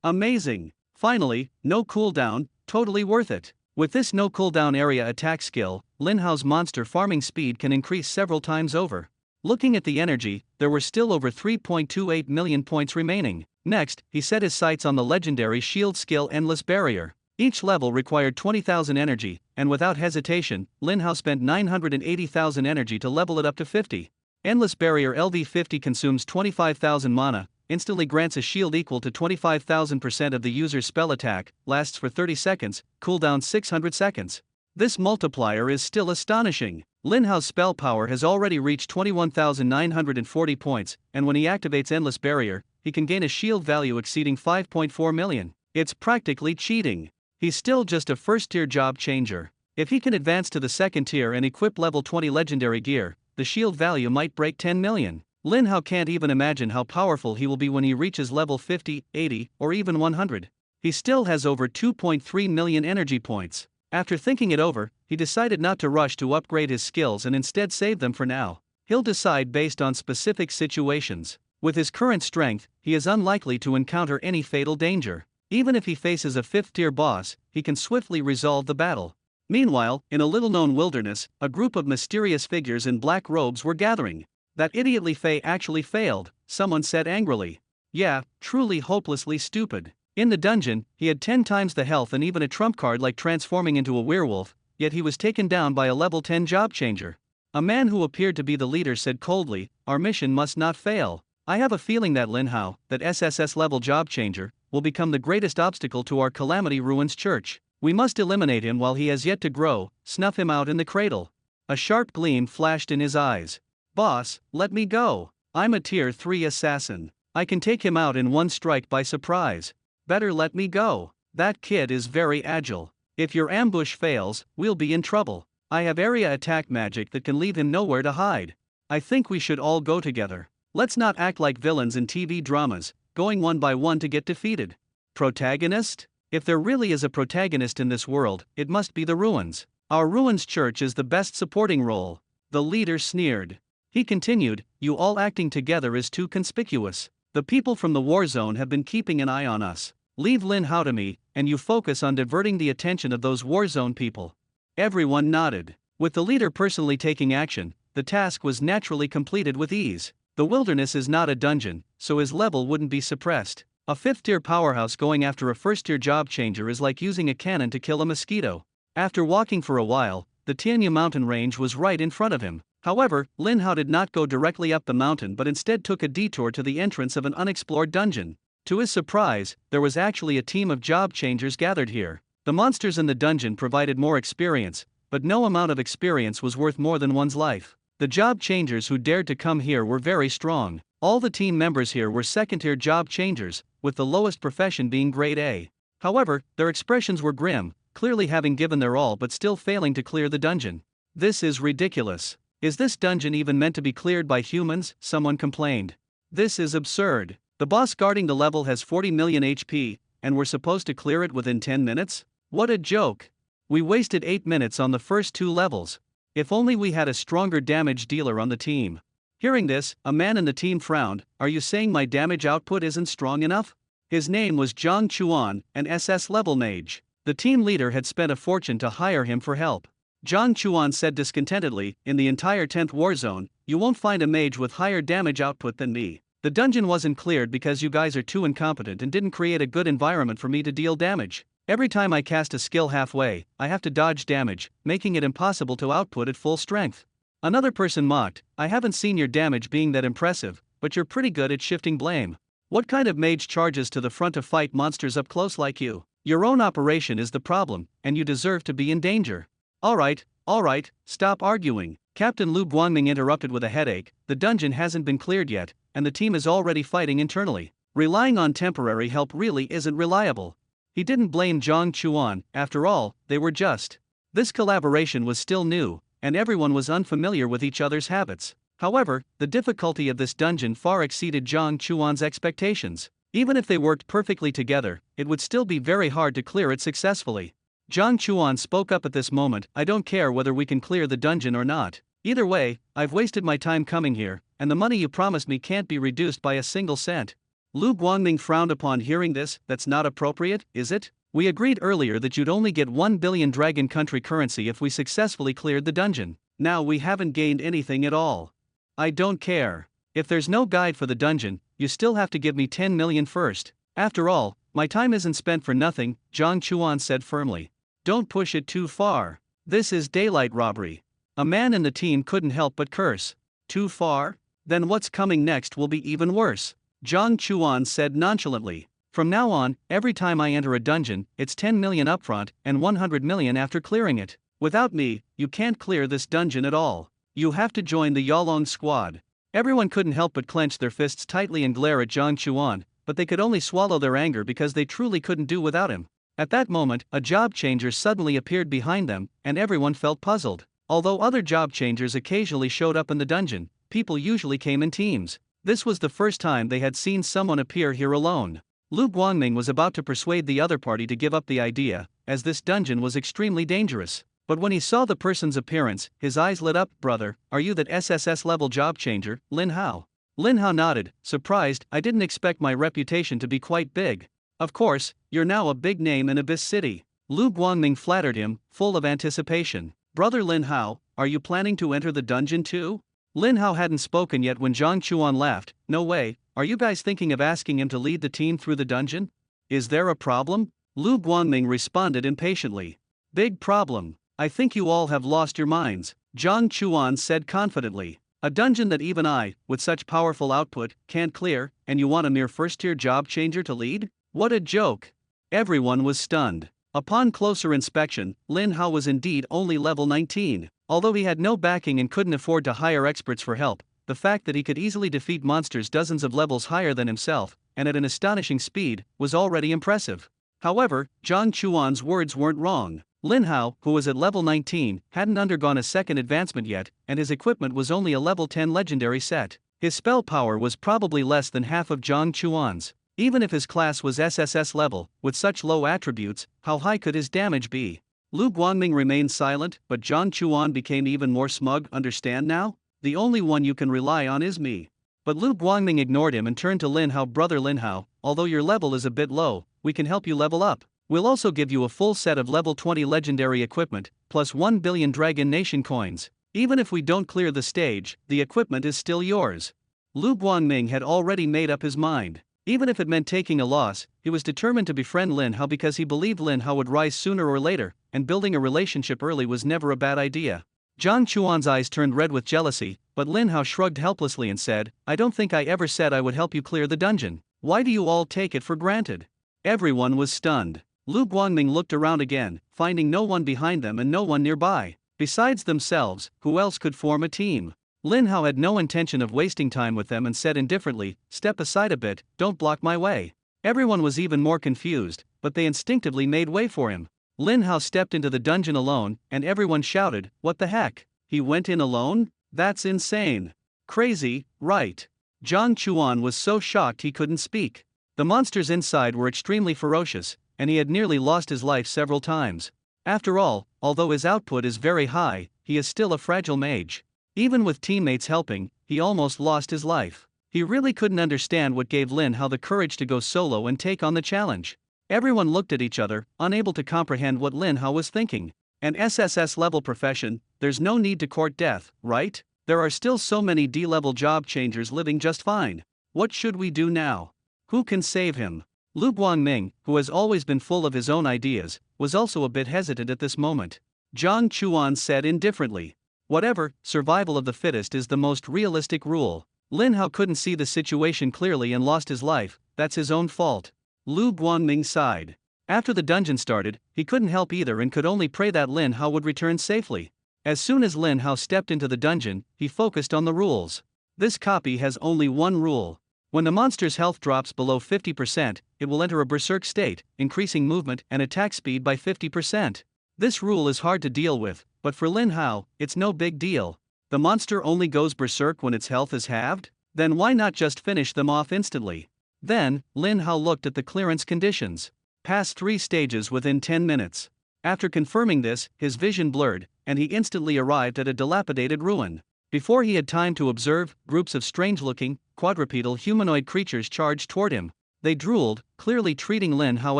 Speaker 1: Amazing! Finally, no cooldown, totally worth it. With this no cooldown area attack skill, Lin Hao's monster farming speed can increase several times over. Looking at the energy, there were still over 3.28 million points remaining. Next, he set his sights on the legendary shield skill Endless Barrier. Each level required 20,000 energy, and without hesitation, Lin Hao spent 980,000 energy to level it up to 50. Endless Barrier LV50 consumes 25,000 mana, instantly grants a shield equal to 25,000% of the user's spell attack, lasts for 30 seconds, cooldown 600 seconds. This multiplier is still astonishing. Lin Hao's spell power has already reached 21,940 points, and when he activates Endless Barrier, he can gain a shield value exceeding 5.4 million. It's practically cheating. He's still just a first-tier job changer. If he can advance to the second tier and equip level 20 legendary gear, the shield value might break 10 million. Lin Hao can't even imagine how powerful he will be when he reaches level 50, 80, or even 100. He still has over 2.3 million energy points. After thinking it over, he decided not to rush to upgrade his skills and instead save them for now. He'll decide based on specific situations. With his current strength, he is unlikely to encounter any fatal danger. Even if he faces a 5th-tier boss, he can swiftly resolve the battle. Meanwhile, in a little-known wilderness, a group of mysterious figures in black robes were gathering. That idiot Li Fei actually failed, someone said angrily. Yeah, truly hopelessly stupid. In the dungeon, he had 10 times the health and even a trump card like transforming into a werewolf, yet he was taken down by a level 10 job changer. A man who appeared to be the leader said coldly, "Our mission must not fail. I have a feeling that Lin Hao, that SSS level job changer, will become the greatest obstacle to our Calamity Ruins church. We must eliminate him while he has yet to grow, snuff him out in the cradle." A sharp gleam flashed in his eyes. "Boss, let me go. I'm a tier 3 assassin. I can take him out in one strike by surprise. Better let me go. That kid is very agile. If your ambush fails, we'll be in trouble. I have area attack magic that can leave him nowhere to hide. I think we should all go together. Let's not act like villains in TV dramas, going one by one to get defeated." Protagonist? If there really is a protagonist in this world, it must be the Ruins. Our Ruins church is the best supporting role. The leader sneered. He continued, "You all acting together is too conspicuous. The people from the war zone have been keeping an eye on us. Leave Lin Hao to me, and you focus on diverting the attention of those war zone people." Everyone nodded. With the leader personally taking action, the task was naturally completed with ease. The wilderness is not a dungeon, so his level wouldn't be suppressed. A 5th-tier powerhouse going after a 1st-tier job changer is like using a cannon to kill a mosquito. After walking for a while, the Tianyu mountain range was right in front of him. However, Lin Hao did not go directly up the mountain but instead took a detour to the entrance of an unexplored dungeon. To his surprise, there was actually a team of job changers gathered here. The monsters in the dungeon provided more experience, but no amount of experience was worth more than one's life. The job changers who dared to come here were very strong. All the team members here were 2nd-tier job changers, with the lowest profession being grade A. However, their expressions were grim, clearly having given their all but still failing to clear the dungeon. "This is ridiculous. Is this dungeon even meant to be cleared by humans?" someone complained. "This is absurd. The boss guarding the level has 40 million HP, and we're supposed to clear it within 10 minutes? What a joke. We wasted 8 minutes on the first 2 levels. If only we had a stronger damage dealer on the team." Hearing this, a man in the team frowned. "Are you saying my damage output isn't strong enough?" His name was Zhang Chuan, an SS level mage. The team leader had spent a fortune to hire him for help. Zhang Chuan said discontentedly, in the entire 10th war zone, you won't find a mage with higher damage output than me. The dungeon wasn't cleared because you guys are too incompetent and didn't create a good environment for me to deal damage. Every time I cast a skill halfway, I have to dodge damage, making it impossible to output at full strength. Another person mocked, I haven't seen your damage being that impressive, but you're pretty good at shifting blame. What kind of mage charges to the front to fight monsters up close like you? Your own operation is the problem, and you deserve to be in danger. Alright, stop arguing. Captain Lu Guangming interrupted with a headache. The dungeon hasn't been cleared yet, and the team is already fighting internally. Relying on temporary help really isn't reliable. He didn't blame Zhang Chuan, after all, they were just. This collaboration was still new, and everyone was unfamiliar with each other's habits. However, the difficulty of this dungeon far exceeded Zhang Chuan's expectations. Even if they worked perfectly together, it would still be very hard to clear it successfully. Zhang Chuan spoke up at this moment, I don't care whether we can clear the dungeon or not. Either way, I've wasted my time coming here, and the money you promised me can't be reduced by a single cent. Lu Guangming frowned upon hearing this. That's not appropriate, is it? We agreed earlier that you'd only get 1 billion Dragon Country currency if we successfully cleared the dungeon. Now we haven't gained anything at all. I don't care. If there's no guide for the dungeon, you still have to give me 10 million first. After all, my time isn't spent for nothing, Zhang Chuan said firmly. Don't push it too far. This is daylight robbery. A man in the team couldn't help but curse. Too far? Then what's coming next will be even worse, Zhang Chuan said nonchalantly. From now on, every time I enter a dungeon, it's 10 million upfront and 100 million after clearing it. Without me, you can't clear this dungeon at all. You have to join the Yalong squad. Everyone couldn't help but clench their fists tightly and glare at Zhang Chuan, but they could only swallow their anger because they truly couldn't do without him. At that moment, a job changer suddenly appeared behind them, and everyone felt puzzled. Although other job changers occasionally showed up in the dungeon, people usually came in teams. This was the first time they had seen someone appear here alone. Lu Guangming was about to persuade the other party to give up the idea, as this dungeon was extremely dangerous. But when he saw the person's appearance, his eyes lit up. Brother, are you that SSS level job changer, Lin Hao? Lin Hao nodded, surprised. I didn't expect my reputation to be quite big. Of course, you're now a big name in Abyss City. Lu Guangming flattered him, full of anticipation. Brother Lin Hao, are you planning to enter the dungeon too? Lin Hao hadn't spoken yet when Zhang Chuan laughed. No way, are you guys thinking of asking him to lead the team through the dungeon? Is there a problem? Lu Guangming responded impatiently. Big problem. I think you all have lost your minds, Zhang Chuan said confidently. A dungeon that even I, with such powerful output, can't clear, and you want a mere first-tier job changer to lead? What a joke. Everyone was stunned. Upon closer inspection, Lin Hao was indeed only level 19. Although he had no backing and couldn't afford to hire experts for help, the fact that he could easily defeat monsters dozens of levels higher than himself, and at an astonishing speed, was already impressive. However, Zhang Chuan's words weren't wrong. Lin Hao, who was at level 19, hadn't undergone a second advancement yet, and his equipment was only a level 10 legendary set. His spell power was probably less than half of Zhang Chuan's. Even if his class was SSS level, with such low attributes, how high could his damage be? Lu Guangming remained silent, but Zhang Chuan became even more smug. Understand now? The only one you can rely on is me. But Lu Guangming ignored him and turned to Lin Hao. Brother Lin Hao, although your level is a bit low, we can help you level up. We'll also give you a full set of level 20 legendary equipment, plus 1 billion Dragon Nation coins. Even if we don't clear the stage, the equipment is still yours. Lu Guangming had already made up his mind. Even if it meant taking a loss, he was determined to befriend Lin Hao because he believed Lin Hao would rise sooner or later, and building a relationship early was never a bad idea. Zhang Chuan's eyes turned red with jealousy, but Lin Hao shrugged helplessly and said, I don't think I ever said I would help you clear the dungeon. Why do you all take it for granted? Everyone was stunned. Lu Guangming looked around again, finding no one behind them and no one nearby. Besides themselves, who else could form a team? Lin Hao had no intention of wasting time with them and said indifferently, step aside a bit, don't block my way. Everyone was even more confused, but they instinctively made way for him. Lin Hao stepped into the dungeon alone, and everyone shouted, what the heck? He went in alone? That's insane. Crazy, right? Zhang Chuan was so shocked he couldn't speak. The monsters inside were extremely ferocious, and he had nearly lost his life several times. After all, although his output is very high, he is still a fragile mage. Even with teammates helping, he almost lost his life. He really couldn't understand what gave Lin Hao the courage to go solo and take on the challenge. Everyone looked at each other, unable to comprehend what Lin Hao was thinking. An SSS level profession, there's no need to court death, right? There are still so many D-level job changers living just fine. What should we do now? Who can save him? Lu Guangming, who has always been full of his own ideas, was also a bit hesitant at this moment. Zhang Chuan said indifferently, "Whatever, survival of the fittest is the most realistic rule." Lin Hao couldn't see the situation clearly and lost his life. That's his own fault. Lu Guangming sighed. After the dungeon started, he couldn't help either and could only pray that Lin Hao would return safely. As soon as Lin Hao stepped into the dungeon, he focused on the rules. This copy has only one rule. When the monster's health drops below 50%, it will enter a berserk state, increasing movement and attack speed by 50%. This rule is hard to deal with, but for Lin Hao, it's no big deal. The monster only goes berserk when its health is halved? Then why not just finish them off instantly? Then, Lin Hao looked at the clearance conditions. Pass 3 stages within 10 minutes. After confirming this, his vision blurred, and he instantly arrived at a dilapidated ruin. Before he had time to observe, groups of strange-looking, quadrupedal humanoid creatures charged toward him. They drooled, clearly treating Lin Hao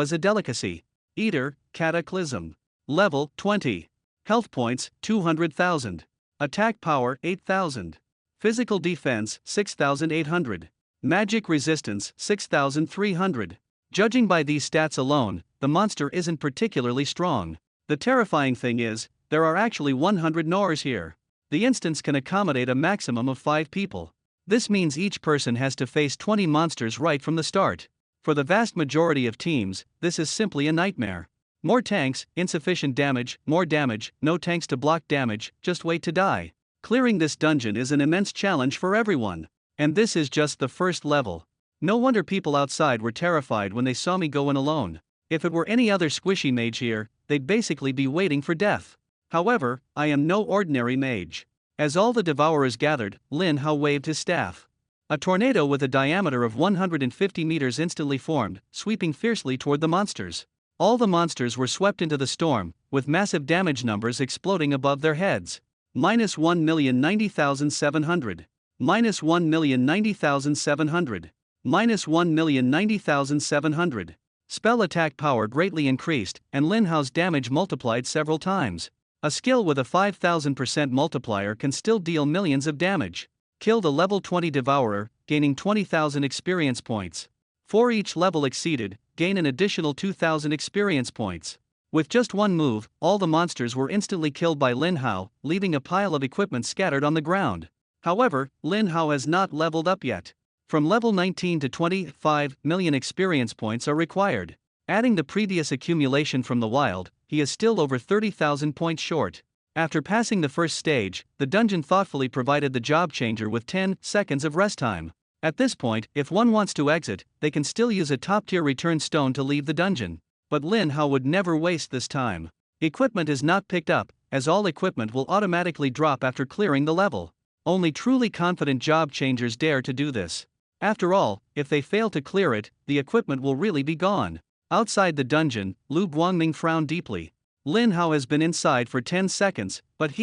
Speaker 1: as a delicacy. Eater, Cataclysm. Level 20. Health points 200,000. Attack power 8,000. Physical defense 6,800. Magic resistance 6,300. Judging by these stats alone, the monster isn't particularly strong. The terrifying thing is, there are actually 100 Nors here. The instance can accommodate a maximum of 5 people. This means each person has to face 20 monsters right from the start. For the vast majority of teams, this is simply a nightmare. More tanks, insufficient damage, more damage, no tanks to block damage, just wait to die. Clearing this dungeon is an immense challenge for everyone. And this is just the first level. No wonder people outside were terrified when they saw me go in alone. If it were any other squishy mage here, they'd basically be waiting for death. However, I am no ordinary mage. As all the devourers gathered, Lin Hao waved his staff. A tornado with a diameter of 150 meters instantly formed, sweeping fiercely toward the monsters. All the monsters were swept into the storm, with massive damage numbers exploding above their heads. Minus 1,090,700. Minus 1,090,700. Minus 1,090,700. Spell attack power greatly increased, and Lin Hao's damage multiplied several times. A skill with a 5,000% multiplier can still deal millions of damage. Kill the level 20 Devourer, gaining 20,000 experience points. For each level exceeded, gain an additional 2,000 experience points. With just one move, all the monsters were instantly killed by Lin Hao, leaving a pile of equipment scattered on the ground. However, Lin Hao has not leveled up yet. From level 19 to 25 million experience points are required. Adding the previous accumulation from the wild, he is still over 30,000 points short. After passing the first stage, the dungeon thoughtfully provided the job changer with 10 seconds of rest time. At this point, if one wants to exit, they can still use a top-tier return stone to leave the dungeon. But Lin Hao would never waste this time. Equipment is not picked up, as all equipment will automatically drop after clearing the level. Only truly confident job changers dare to do this. After all, if they fail to clear it, the equipment will really be gone. Outside the dungeon, Lu Guangming frowned deeply. Lin Hao has been inside for 10 seconds, but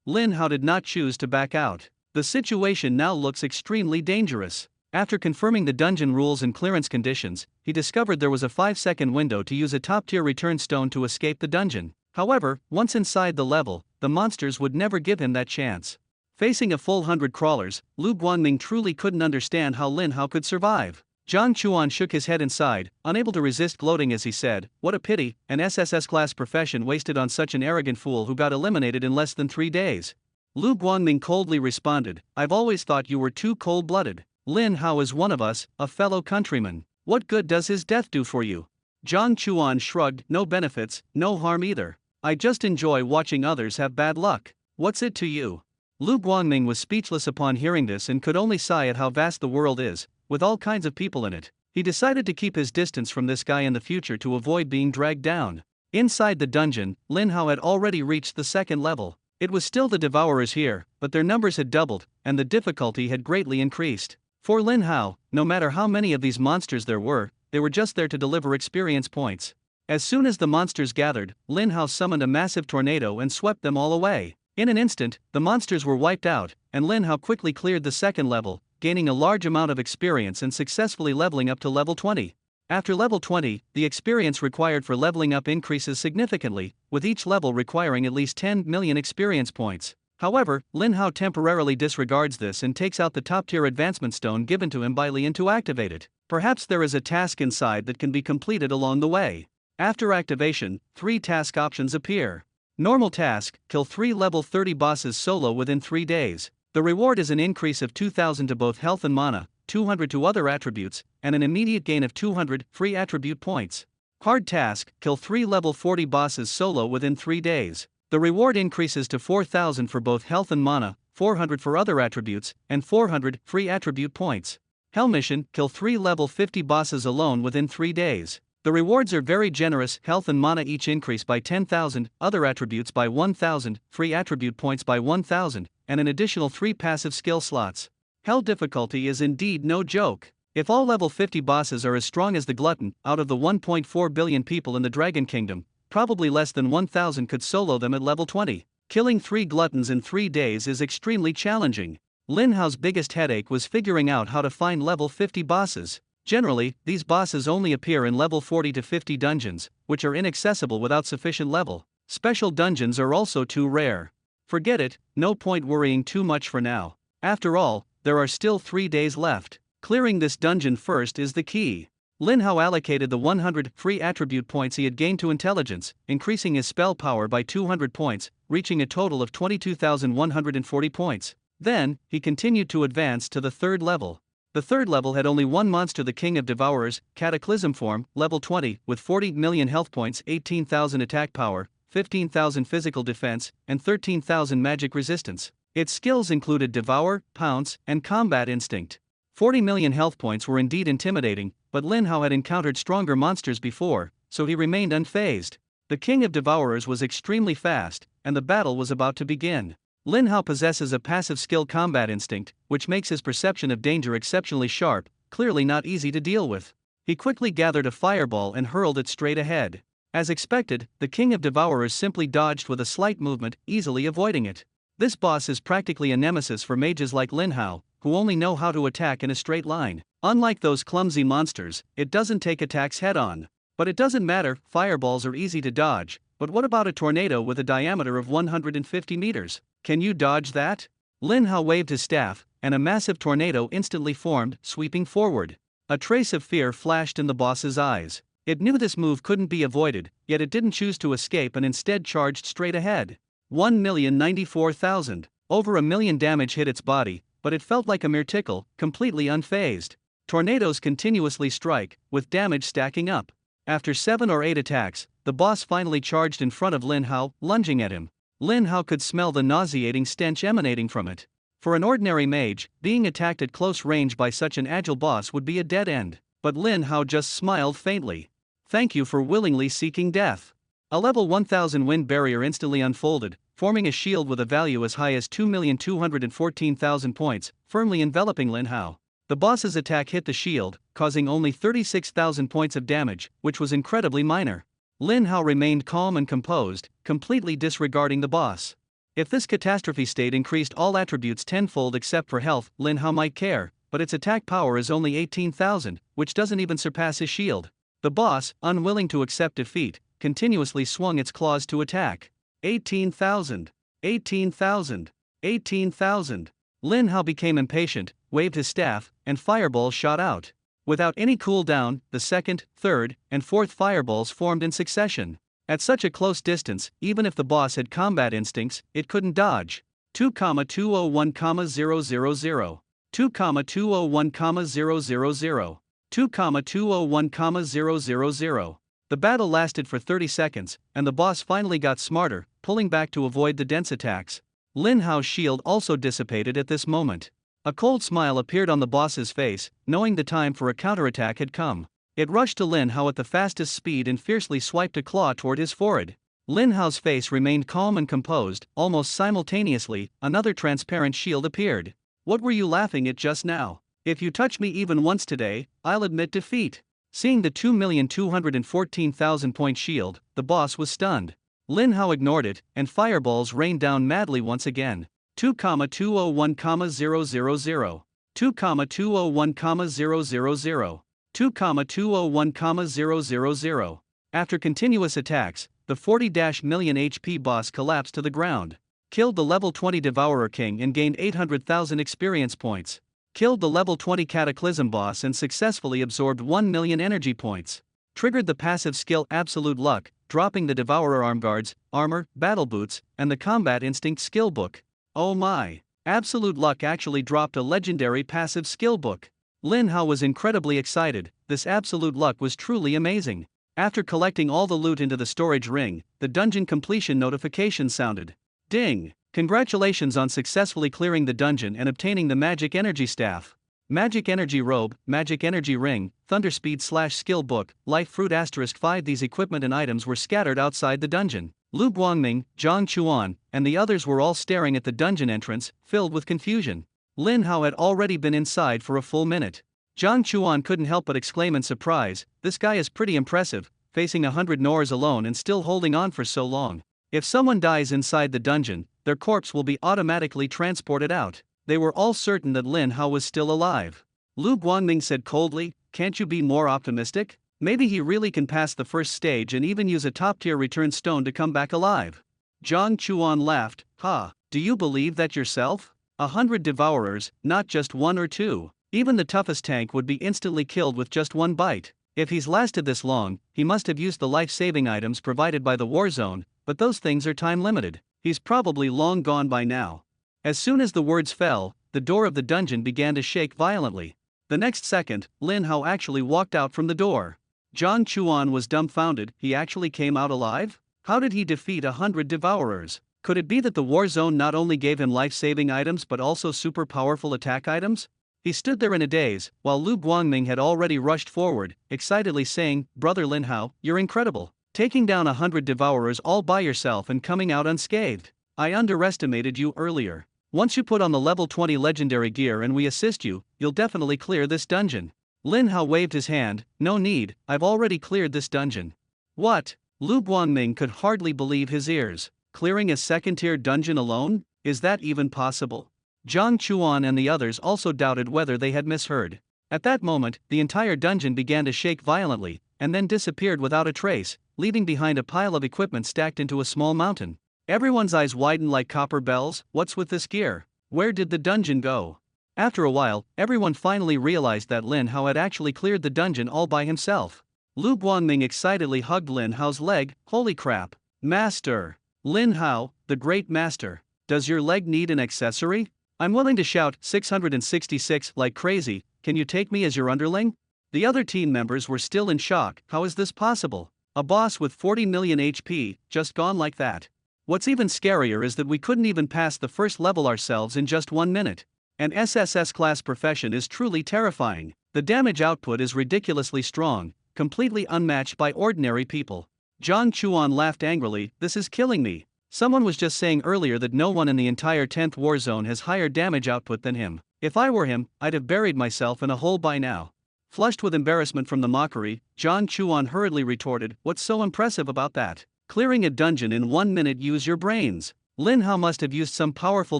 Speaker 1: Lin Hao did not choose to back out. The situation now looks extremely dangerous. After confirming the dungeon rules and clearance conditions, he discovered there was a 5-second window to use a top-tier return stone to escape the dungeon. However, once inside the level, the monsters would never give him that chance. Facing a full 100 crawlers, Lu Guangming truly couldn't understand how Lin Hao could survive. Zhang Chuan shook his head inside, unable to resist gloating as he said, "What a pity, an SSS class profession wasted on such an arrogant fool who got eliminated in less than 3 days." Lu Guangming coldly responded, "I've always thought you were too cold-blooded. Lin Hao is one of us, a fellow countryman. What good does his death do for you?" Zhang Chuan shrugged, "No benefits, no harm either. I just enjoy watching others have bad luck. What's it to you?" Lu Guangming was speechless upon hearing this and could only sigh at how vast the world is, with all kinds of people in it. He decided to keep his distance from this guy in the future to avoid being dragged down. Inside the dungeon, Lin Hao had already reached the 2nd level. It was still the Devourers here, but their numbers had doubled, and the difficulty had greatly increased. For Lin Hao, no matter how many of these monsters there were, they were just there to deliver experience points. As soon as the monsters gathered, Lin Hao summoned a massive tornado and swept them all away. In an instant, the monsters were wiped out, and Lin Hao quickly cleared the 2nd level, gaining a large amount of experience and successfully leveling up to level 20. After level 20, the experience required for leveling up increases significantly, with each level requiring at least 10 million experience points. However, Lin Hao temporarily disregards this and takes out the top-tier advancement stone given to him by Lian to activate it. Perhaps there is a task inside that can be completed along the way. After activation, 3 task options appear. Normal task: kill 3 level 30 bosses solo within 3 days. The reward is an increase of 2000 to both health and mana, 200 to other attributes, and an immediate gain of 200 free attribute points. Hard task: kill 3 level 40 bosses solo within 3 days. The reward increases to 4000 for both health and mana, 400 for other attributes, and 400 free attribute points. Hell mission: kill 3 level 50 bosses alone within 3 days. The rewards are very generous: health and mana each increase by 10,000, other attributes by 1,000, free attribute points by 1,000, and an additional 3 passive skill slots. Hell difficulty is indeed no joke. If all level 50 bosses are as strong as the Glutton, out of the 1.4 billion people in the Dragon Kingdom, probably less than 1,000 could solo them at level 20. Killing 3 Gluttons in 3 days is extremely challenging. Lin Hao's biggest headache was figuring out how to find level 50 bosses. Generally, these bosses only appear in level 40 to 50 dungeons, which are inaccessible without sufficient level. Special dungeons are also too rare. Forget it, no point worrying too much for now. After all, there are still 3 days left. Clearing this dungeon first is the key. Lin Hao allocated the 100 free attribute points he had gained to intelligence, increasing his spell power by 200 points, reaching a total of 22,140 points. Then, he continued to advance to the 3rd level. The 3rd level had only one monster: the King of Devourers, Cataclysm form, level 20, with 40 million health points, 18,000 attack power, 15,000 physical defense, and 13,000 magic resistance. Its skills included Devour, Pounce, and Combat Instinct. 40 million health points were indeed intimidating, but Lin Hao had encountered stronger monsters before, so he remained unfazed. The King of Devourers was extremely fast, and the battle was about to begin. Lin Hao possesses a passive skill, Combat Instinct, which makes his perception of danger exceptionally sharp, clearly not easy to deal with. He quickly gathered a fireball and hurled it straight ahead. As expected, the King of Devourers simply dodged with a slight movement, easily avoiding it. This boss is practically a nemesis for mages like Lin Hao, who only know how to attack in a straight line. Unlike those clumsy monsters, it doesn't take attacks head-on. But it doesn't matter, fireballs are easy to dodge. But what about a tornado with a diameter of 150 meters? Can you dodge that? Lin Hao waved his staff, and a massive tornado instantly formed, sweeping forward. A trace of fear flashed in the boss's eyes. It knew this move couldn't be avoided, yet it didn't choose to escape and instead charged straight ahead. 1,094,000. Over 1 million damage hit its body, but it felt like a mere tickle, completely unfazed. Tornadoes continuously strike, with damage stacking up. After 7 or 8 attacks, the boss finally charged in front of Lin Hao, lunging at him. Lin Hao could smell the nauseating stench emanating from it. For an ordinary mage, being attacked at close range by such an agile boss would be a dead end, but Lin Hao just smiled faintly. Thank you for willingly seeking death. A level 1000 wind barrier instantly unfolded, forming a shield with a value as high as 2,214,000 points, firmly enveloping Lin Hao. The boss's attack hit the shield, causing only 36,000 points of damage, which was incredibly minor. Lin Hao remained calm and composed, completely disregarding the boss. If this catastrophe state increased all attributes tenfold except for health, Lin Hao might care, but its attack power is only 18,000, which doesn't even surpass his shield. The boss, unwilling to accept defeat, continuously swung its claws to attack. 18,000. 18,000. 18,000. Lin Hao became impatient, waved his staff, and fireballs shot out. Without any cooldown, the 2nd, 3rd, and 4th fireballs formed in succession. At such a close distance, even if the boss had combat instincts, it couldn't dodge. 2,201,000. 2,201,000. 2,201,000. The battle lasted for 30 seconds, and the boss finally got smarter, pulling back to avoid the dense attacks. Lin Hao's shield also dissipated at this moment. A cold smile appeared on the boss's face, knowing the time for a counterattack had come. It rushed to Lin Hao at the fastest speed and fiercely swiped a claw toward his forehead. Lin Hao's face remained calm and composed. Almost simultaneously, another transparent shield appeared. What were you laughing at just now? If you touch me even once today, I'll admit defeat. Seeing the 2,214,000 point shield, the boss was stunned. Lin Hao ignored it, and fireballs rained down madly once again. 2,201,000. 2,201,000. 2,201,000. After continuous attacks, the 40-million HP boss collapsed to the ground. Killed the level 20 Devourer King and gained 800,000 experience points. Killed the level 20 Cataclysm boss and successfully absorbed 1 million energy points. Triggered the passive skill Absolute Luck, dropping the Devourer arm guards, armor, battle boots, and the Combat Instinct skill book. Oh my! Absolute Luck actually dropped a legendary passive skill book. Lin Hao was incredibly excited. This Absolute Luck was truly amazing. After collecting all the loot into the storage ring, the dungeon completion notification sounded. Ding! Congratulations on successfully clearing the dungeon and obtaining the Magic Energy Staff. Magic Energy Robe, Magic Energy Ring, Thunderspeed / Skill Book, Life Fruit *5. These equipment and items were scattered outside the dungeon. Lu Guangming, Zhang Chuan, and the others were all staring at the dungeon entrance, filled with confusion. Lin Hao had already been inside for a full minute. Zhang Chuan couldn't help but exclaim in surprise, "This guy is pretty impressive, facing 100 Nors alone and still holding on for so long. If someone dies inside the dungeon, their corpse will be automatically transported out." They were all certain that Lin Hao was still alive. Lu Guangming said coldly, "Can't you be more optimistic? Maybe he really can pass the first stage and even use a top-tier return stone to come back alive." Zhang Chuan laughed, "Ha, do you believe that yourself? 100 Devourers, not just 1 or 2. Even the toughest tank would be instantly killed with just 1 bite. If he's lasted this long, he must have used the life-saving items provided by the war zone, but those things are time-limited. He's probably long gone by now." As soon as the words fell, the door of the dungeon began to shake violently. The next second, Lin Hao actually walked out from the door. Zhang Chuan was dumbfounded. He actually came out alive? How did he defeat 100 Devourers? Could it be that the war zone not only gave him life-saving items but also super powerful attack items? He stood there in a daze, while Lu Guangming had already rushed forward, excitedly saying, "Brother Lin Hao, you're incredible. Taking down 100 Devourers all by yourself and coming out unscathed. I underestimated you earlier. Once you put on the level 20 legendary gear and we assist you, you'll definitely clear this dungeon." Lin Hao waved his hand, "No need, I've already cleared this dungeon." What? Lu Guangming could hardly believe his ears. Clearing a second-tier dungeon alone? Is that even possible? Zhang Chuan and the others also doubted whether they had misheard. At that moment, the entire dungeon began to shake violently, and then disappeared without a trace, leaving behind a pile of equipment stacked into a small mountain. Everyone's eyes widened like copper bells. What's with this gear? Where did the dungeon go? After a while, everyone finally realized that Lin Hao had actually cleared the dungeon all by himself. Lu Guangming excitedly hugged Lin Hao's leg. "Holy crap! Master! Lin Hao, the great master! Does your leg need an accessory? I'm willing to shout 666 like crazy. Can you take me as your underling?" The other team members were still in shock. How is this possible? A boss with 40 million HP, just gone like that. What's even scarier is that we couldn't even pass the first level ourselves in just 1 minute. An SSS class profession is truly terrifying. The damage output is ridiculously strong, completely unmatched by ordinary people. Zhang Chuan laughed angrily, "This is killing me. Someone was just saying earlier that no one in the entire 10th war zone has higher damage output than him. If I were him, I'd have buried myself in a hole by now." Flushed with embarrassment from the mockery, Zhang Chuan hurriedly retorted, "What's so impressive about that? Clearing a dungeon in 1 minute, use your brains. Lin Hao must have used some powerful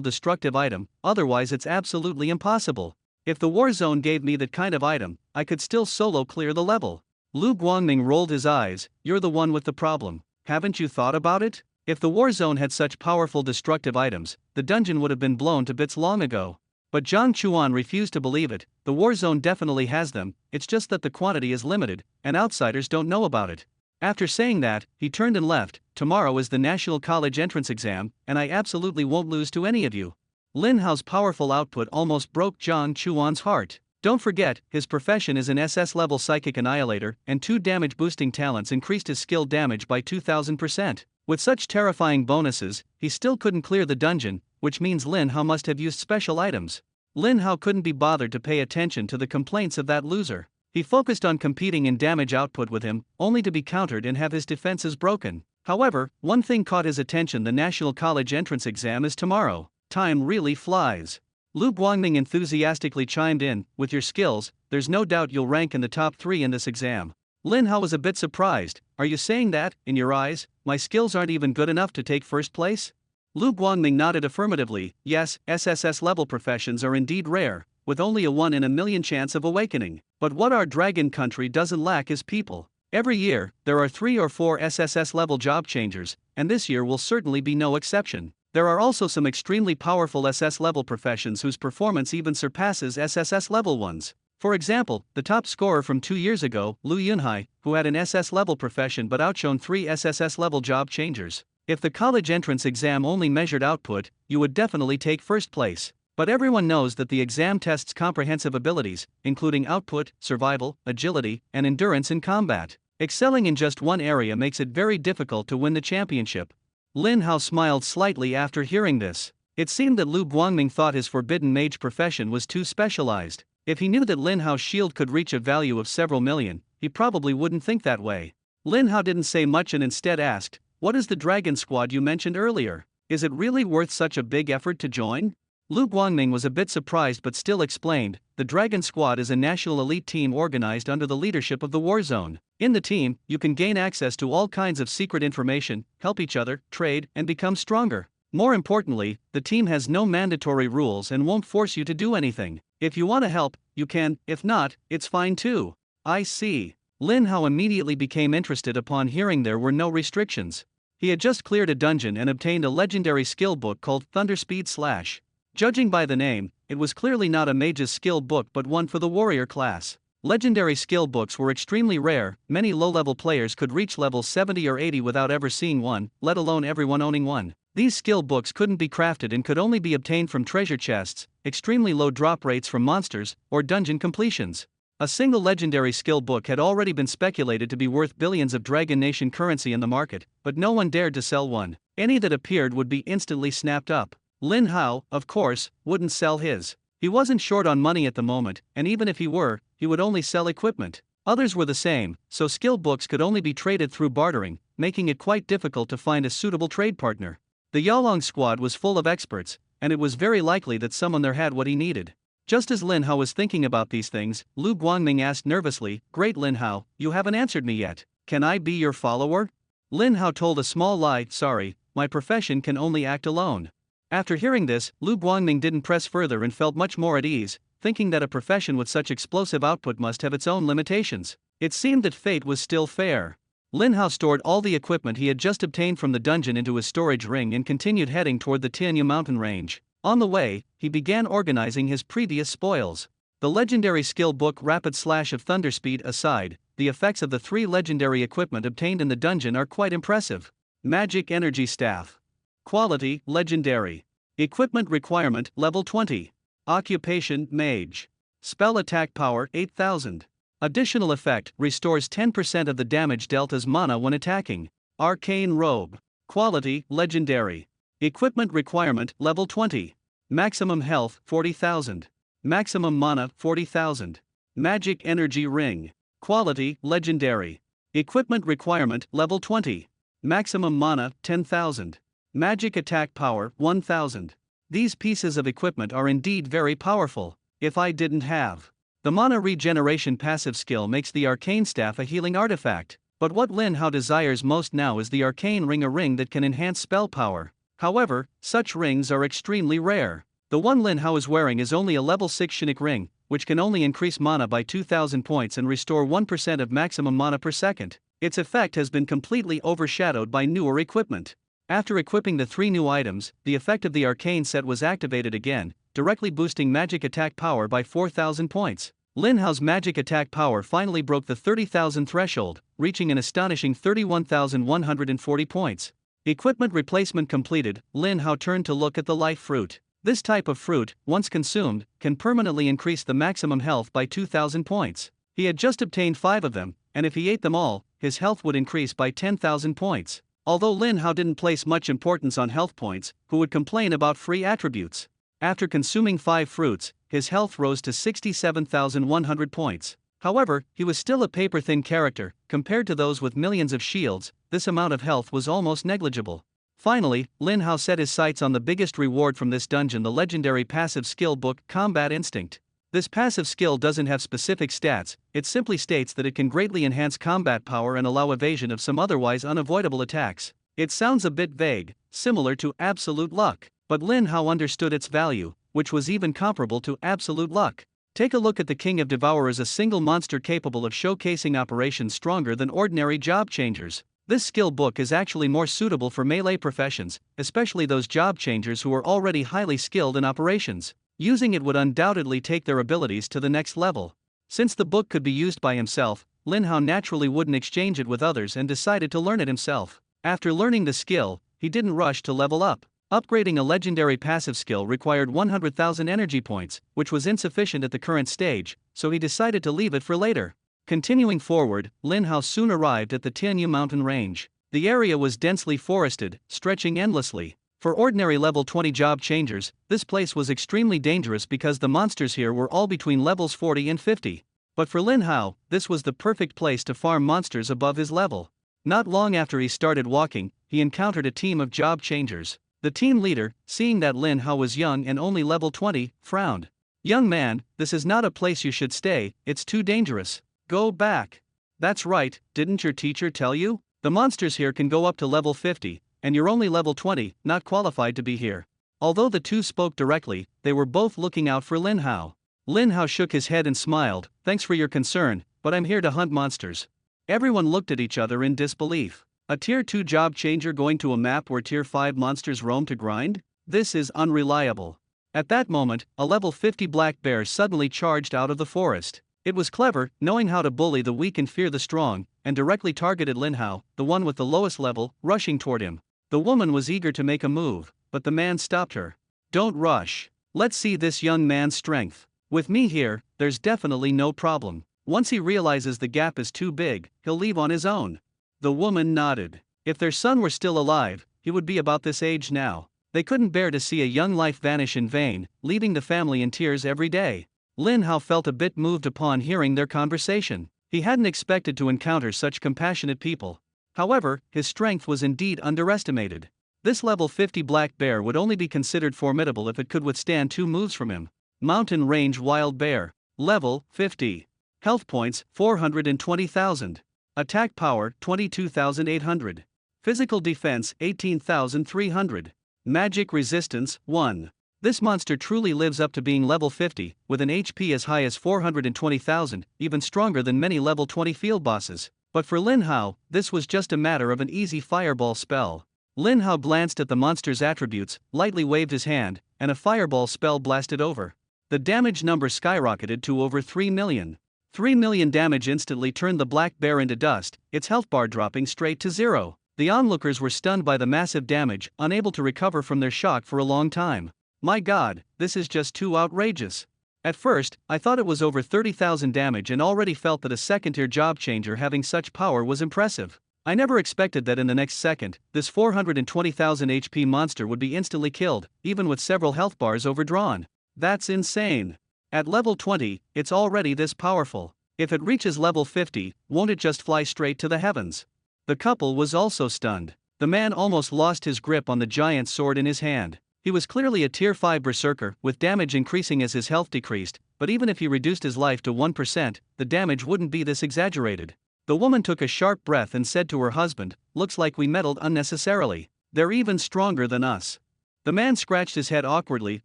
Speaker 1: destructive item, otherwise it's absolutely impossible. If the war zone gave me that kind of item, I could still solo clear the level." Lu Guangming rolled his eyes, "You're the one with the problem. Haven't you thought about it? If the war zone had such powerful destructive items, the dungeon would have been blown to bits long ago." But Zhang Chuan refused to believe it. The war zone definitely has them, it's just that the quantity is limited, and outsiders don't know about it. After saying that, he turned and left. "Tomorrow is the National College entrance exam, and I absolutely won't lose to any of you." Lin Hao's powerful output almost broke Zhang Chuan's heart. Don't forget, his profession is an SS-level Psychic Annihilator, and 2 damage-boosting talents increased his skill damage by 2000%. With such terrifying bonuses, he still couldn't clear the dungeon, which means Lin Hao must have used special items. Lin Hao couldn't be bothered to pay attention to the complaints of that loser. He focused on competing in damage output with him, only to be countered and have his defenses broken. However, one thing caught his attention: the National College entrance exam is tomorrow. Time really flies. Lu Guangming enthusiastically chimed in, "With your skills, there's no doubt you'll rank in the top 3 in this exam." Lin Hao was a bit surprised. "Are you saying that, in your eyes, my skills aren't even good enough to take first place?" Lu Guangming nodded affirmatively. "Yes, SSS level professions are indeed rare, with only a 1 in a million chance of awakening. But what our dragon country doesn't lack is people. Every year, there are 3 or 4 SSS level job changers, and this year will certainly be no exception. There are also some extremely powerful SS level professions whose performance even surpasses SSS level ones. For example, the top scorer from 2 years ago, Lu Yunhai, who had an SS level profession but outshone 3 SSS level job changers. If the college entrance exam only measured output, you would definitely take first place. But everyone knows that the exam tests comprehensive abilities, including output, survival, agility, and endurance in combat. Excelling in just one area makes it very difficult to win the championship. Lin Hao smiled slightly after hearing this. It seemed that Lu Guangming thought his forbidden mage profession was too specialized. If he knew that Lin Hao's shield could reach a value of several million, he probably wouldn't think that way. Lin Hao didn't say much and instead asked, "What is the Dragon Squad you mentioned earlier? Is it really worth such a big effort to join?" Lu Guangming was a bit surprised but still explained, "The Dragon Squad is a national elite team organized under the leadership of the Warzone. In the team, you can gain access to all kinds of secret information, help each other, trade, and become stronger. More importantly, the team has no mandatory rules and won't force you to do anything. If you want to help, you can, if not, it's fine too." "I see." Lin Hao immediately became interested upon hearing there were no restrictions. He had just cleared a dungeon and obtained a legendary skill book called Thunderspeed Slash. Judging by the name, it was clearly not a mage's skill book but one for the warrior class. Legendary skill books were extremely rare, many low-level players could reach level 70 or 80 without ever seeing one, let alone everyone owning one. These skill books couldn't be crafted and could only be obtained from treasure chests, extremely low drop rates from monsters, or dungeon completions. A single legendary skill book had already been speculated to be worth billions of Dragon Nation currency in the market, but no one dared to sell one. Any that appeared would be instantly snapped up. Lin Hao, of course, wouldn't sell his. He wasn't short on money at the moment, and even if he were, he would only sell equipment. Others were the same, so skill books could only be traded through bartering, making it quite difficult to find a suitable trade partner. The Yalong squad was full of experts, and it was very likely that someone there had what he needed. Just as Lin Hao was thinking about these things, Lu Guangming asked nervously, "Great Lin Hao, you haven't answered me yet. Can I be your follower?" Lin Hao told a small lie, "Sorry, my profession can only act alone." After hearing this, Lu Guangming didn't press further and felt much more at ease, thinking that a profession with such explosive output must have its own limitations. It seemed that fate was still fair. Lin Hao stored all the equipment he had just obtained from the dungeon into his storage ring and continued heading toward the Tianyu mountain range. On the way, he began organizing his previous spoils. The legendary skill book Rapid Slash of Thunderspeed aside, the effects of the 3 legendary equipment obtained in the dungeon are quite impressive. Magic Energy Staff. Quality, Legendary. Equipment requirement, Level 20. Occupation, Mage. Spell attack power, 8000. Additional effect, restores 10% of the damage dealt as mana when attacking. Arcane Robe. Quality, Legendary. Equipment requirement, Level 20. Maximum health, 40,000. Maximum mana, 40,000. Magic Energy Ring. Quality, Legendary. Equipment requirement, Level 20. Maximum mana, 10,000. Magic attack power, 1000. These pieces of equipment are indeed very powerful. If I didn't have the mana regeneration passive skill makes the arcane staff a healing artifact, but what Lin Hao desires most now is the arcane ring, a ring that can enhance spell power. However, such rings are extremely rare. The one Lin Hao is wearing is only a level 6 Shinik ring, which can only increase mana by 2000 points and restore 1% of maximum mana per second. Its effect has been completely overshadowed by newer equipment. After equipping the 3 new items, the effect of the arcane set was activated again, directly boosting magic attack power by 4000 points. Lin Hao's magic attack power finally broke the 30,000 threshold, reaching an astonishing 31,140 points. Equipment replacement completed, Lin Hao turned to look at the life fruit. This type of fruit, once consumed, can permanently increase the maximum health by 2000 points. He had just obtained 5 of them, and if he ate them all, his health would increase by 10,000 points. Although Lin Hao didn't place much importance on health points, who would complain about free attributes? After consuming 5 fruits, his health rose to 67,100 points. However, he was still a paper-thin character. Compared to those with millions of shields, this amount of health was almost negligible. Finally, Lin Hao set his sights on the biggest reward from this dungeon, the legendary passive skill book, Combat Instinct. This passive skill doesn't have specific stats, it simply states that it can greatly enhance combat power and allow evasion of some otherwise unavoidable attacks. It sounds a bit vague, similar to absolute luck, but Lin Hao understood its value. which was even comparable to absolute luck. Take a look at the King of Devourers, a single monster capable of showcasing operations stronger than ordinary job changers. This skill book is actually more suitable for melee professions, especially those job changers who are already highly skilled in operations. Using it would undoubtedly take their abilities to the next level. Since the book could be used by himself, Lin Hao naturally wouldn't exchange it with others and decided to learn it himself. After learning the skill, he didn't rush to level up. Upgrading a legendary passive skill required 100,000 energy points, which was insufficient at the current stage, so he decided to leave it for later. Continuing forward, Lin Hao soon arrived at the Tianyu mountain range. The area was densely forested, stretching endlessly. For ordinary level 20 job changers, this place was extremely dangerous because the monsters here were all between levels 40 and 50. But for Lin Hao, this was the perfect place to farm monsters above his level. Not long after he started walking, he encountered a team of job changers. The team leader, seeing that Lin Hao was young and only level 20, frowned. "Young man, this is not a place you should stay, it's too dangerous. Go back." "That's right, didn't your teacher tell you? The monsters here can go up to level 50, and you're only level 20, not qualified to be here." Although the two spoke directly, they were both looking out for Lin Hao. Lin Hao shook his head and smiled. "Thanks for your concern, but I'm here to hunt monsters." Everyone looked at each other in disbelief. A tier 2 job changer going to a map where tier 5 monsters roam to grind? This is unreliable. At that moment, a level 50 black bear suddenly charged out of the forest. It was clever, knowing how to bully the weak and fear the strong, and directly targeted Lin Hao, the one with the lowest level, rushing toward him. The woman was eager to make a move, but the man stopped her. "Don't rush. Let's see this young man's strength. With me here, there's definitely no problem. Once he realizes the gap is too big, he'll leave on his own." The woman nodded. If their son were still alive, he would be about this age now. They couldn't bear to see a young life vanish in vain, leaving the family in tears every day. Lin Hao felt a bit moved upon hearing their conversation. He hadn't expected to encounter such compassionate people. However, his strength was indeed underestimated. This level 50 black bear would only be considered formidable if it could withstand 2 moves from him. Mountain Range Wild Bear. Level 50. Health points 420,000. Attack power 22,800. Physical defense 18,300. Magic resistance 1. This monster truly lives up to being level 50, with an HP as high as 420,000, even stronger than many level 20 field bosses. But for Lin Hao, this was just a matter of an easy fireball spell. Lin Hao glanced at the monster's attributes, lightly waved his hand, and a fireball spell blasted over. The damage number skyrocketed to over 3 million. 3 million damage instantly turned the black bear into dust, its health bar dropping straight to 0. The onlookers were stunned by the massive damage, unable to recover from their shock for a long time. "My god, this is just too outrageous. At first, I thought it was over 30,000 damage and already felt that a second-tier job changer having such power was impressive. I never expected that in the next second, this 420,000 HP monster would be instantly killed, even with several health bars overdrawn. That's insane. At level 20, it's already this powerful. If it reaches level 50, won't it just fly straight to the heavens?" The couple was also stunned. The man almost lost his grip on the giant sword in his hand. He was clearly a tier 5 berserker, with damage increasing as his health decreased, but even if he reduced his life to 1%, the damage wouldn't be this exaggerated. The woman took a sharp breath and said to her husband, "Looks like we meddled unnecessarily. They're even stronger than us." The man scratched his head awkwardly.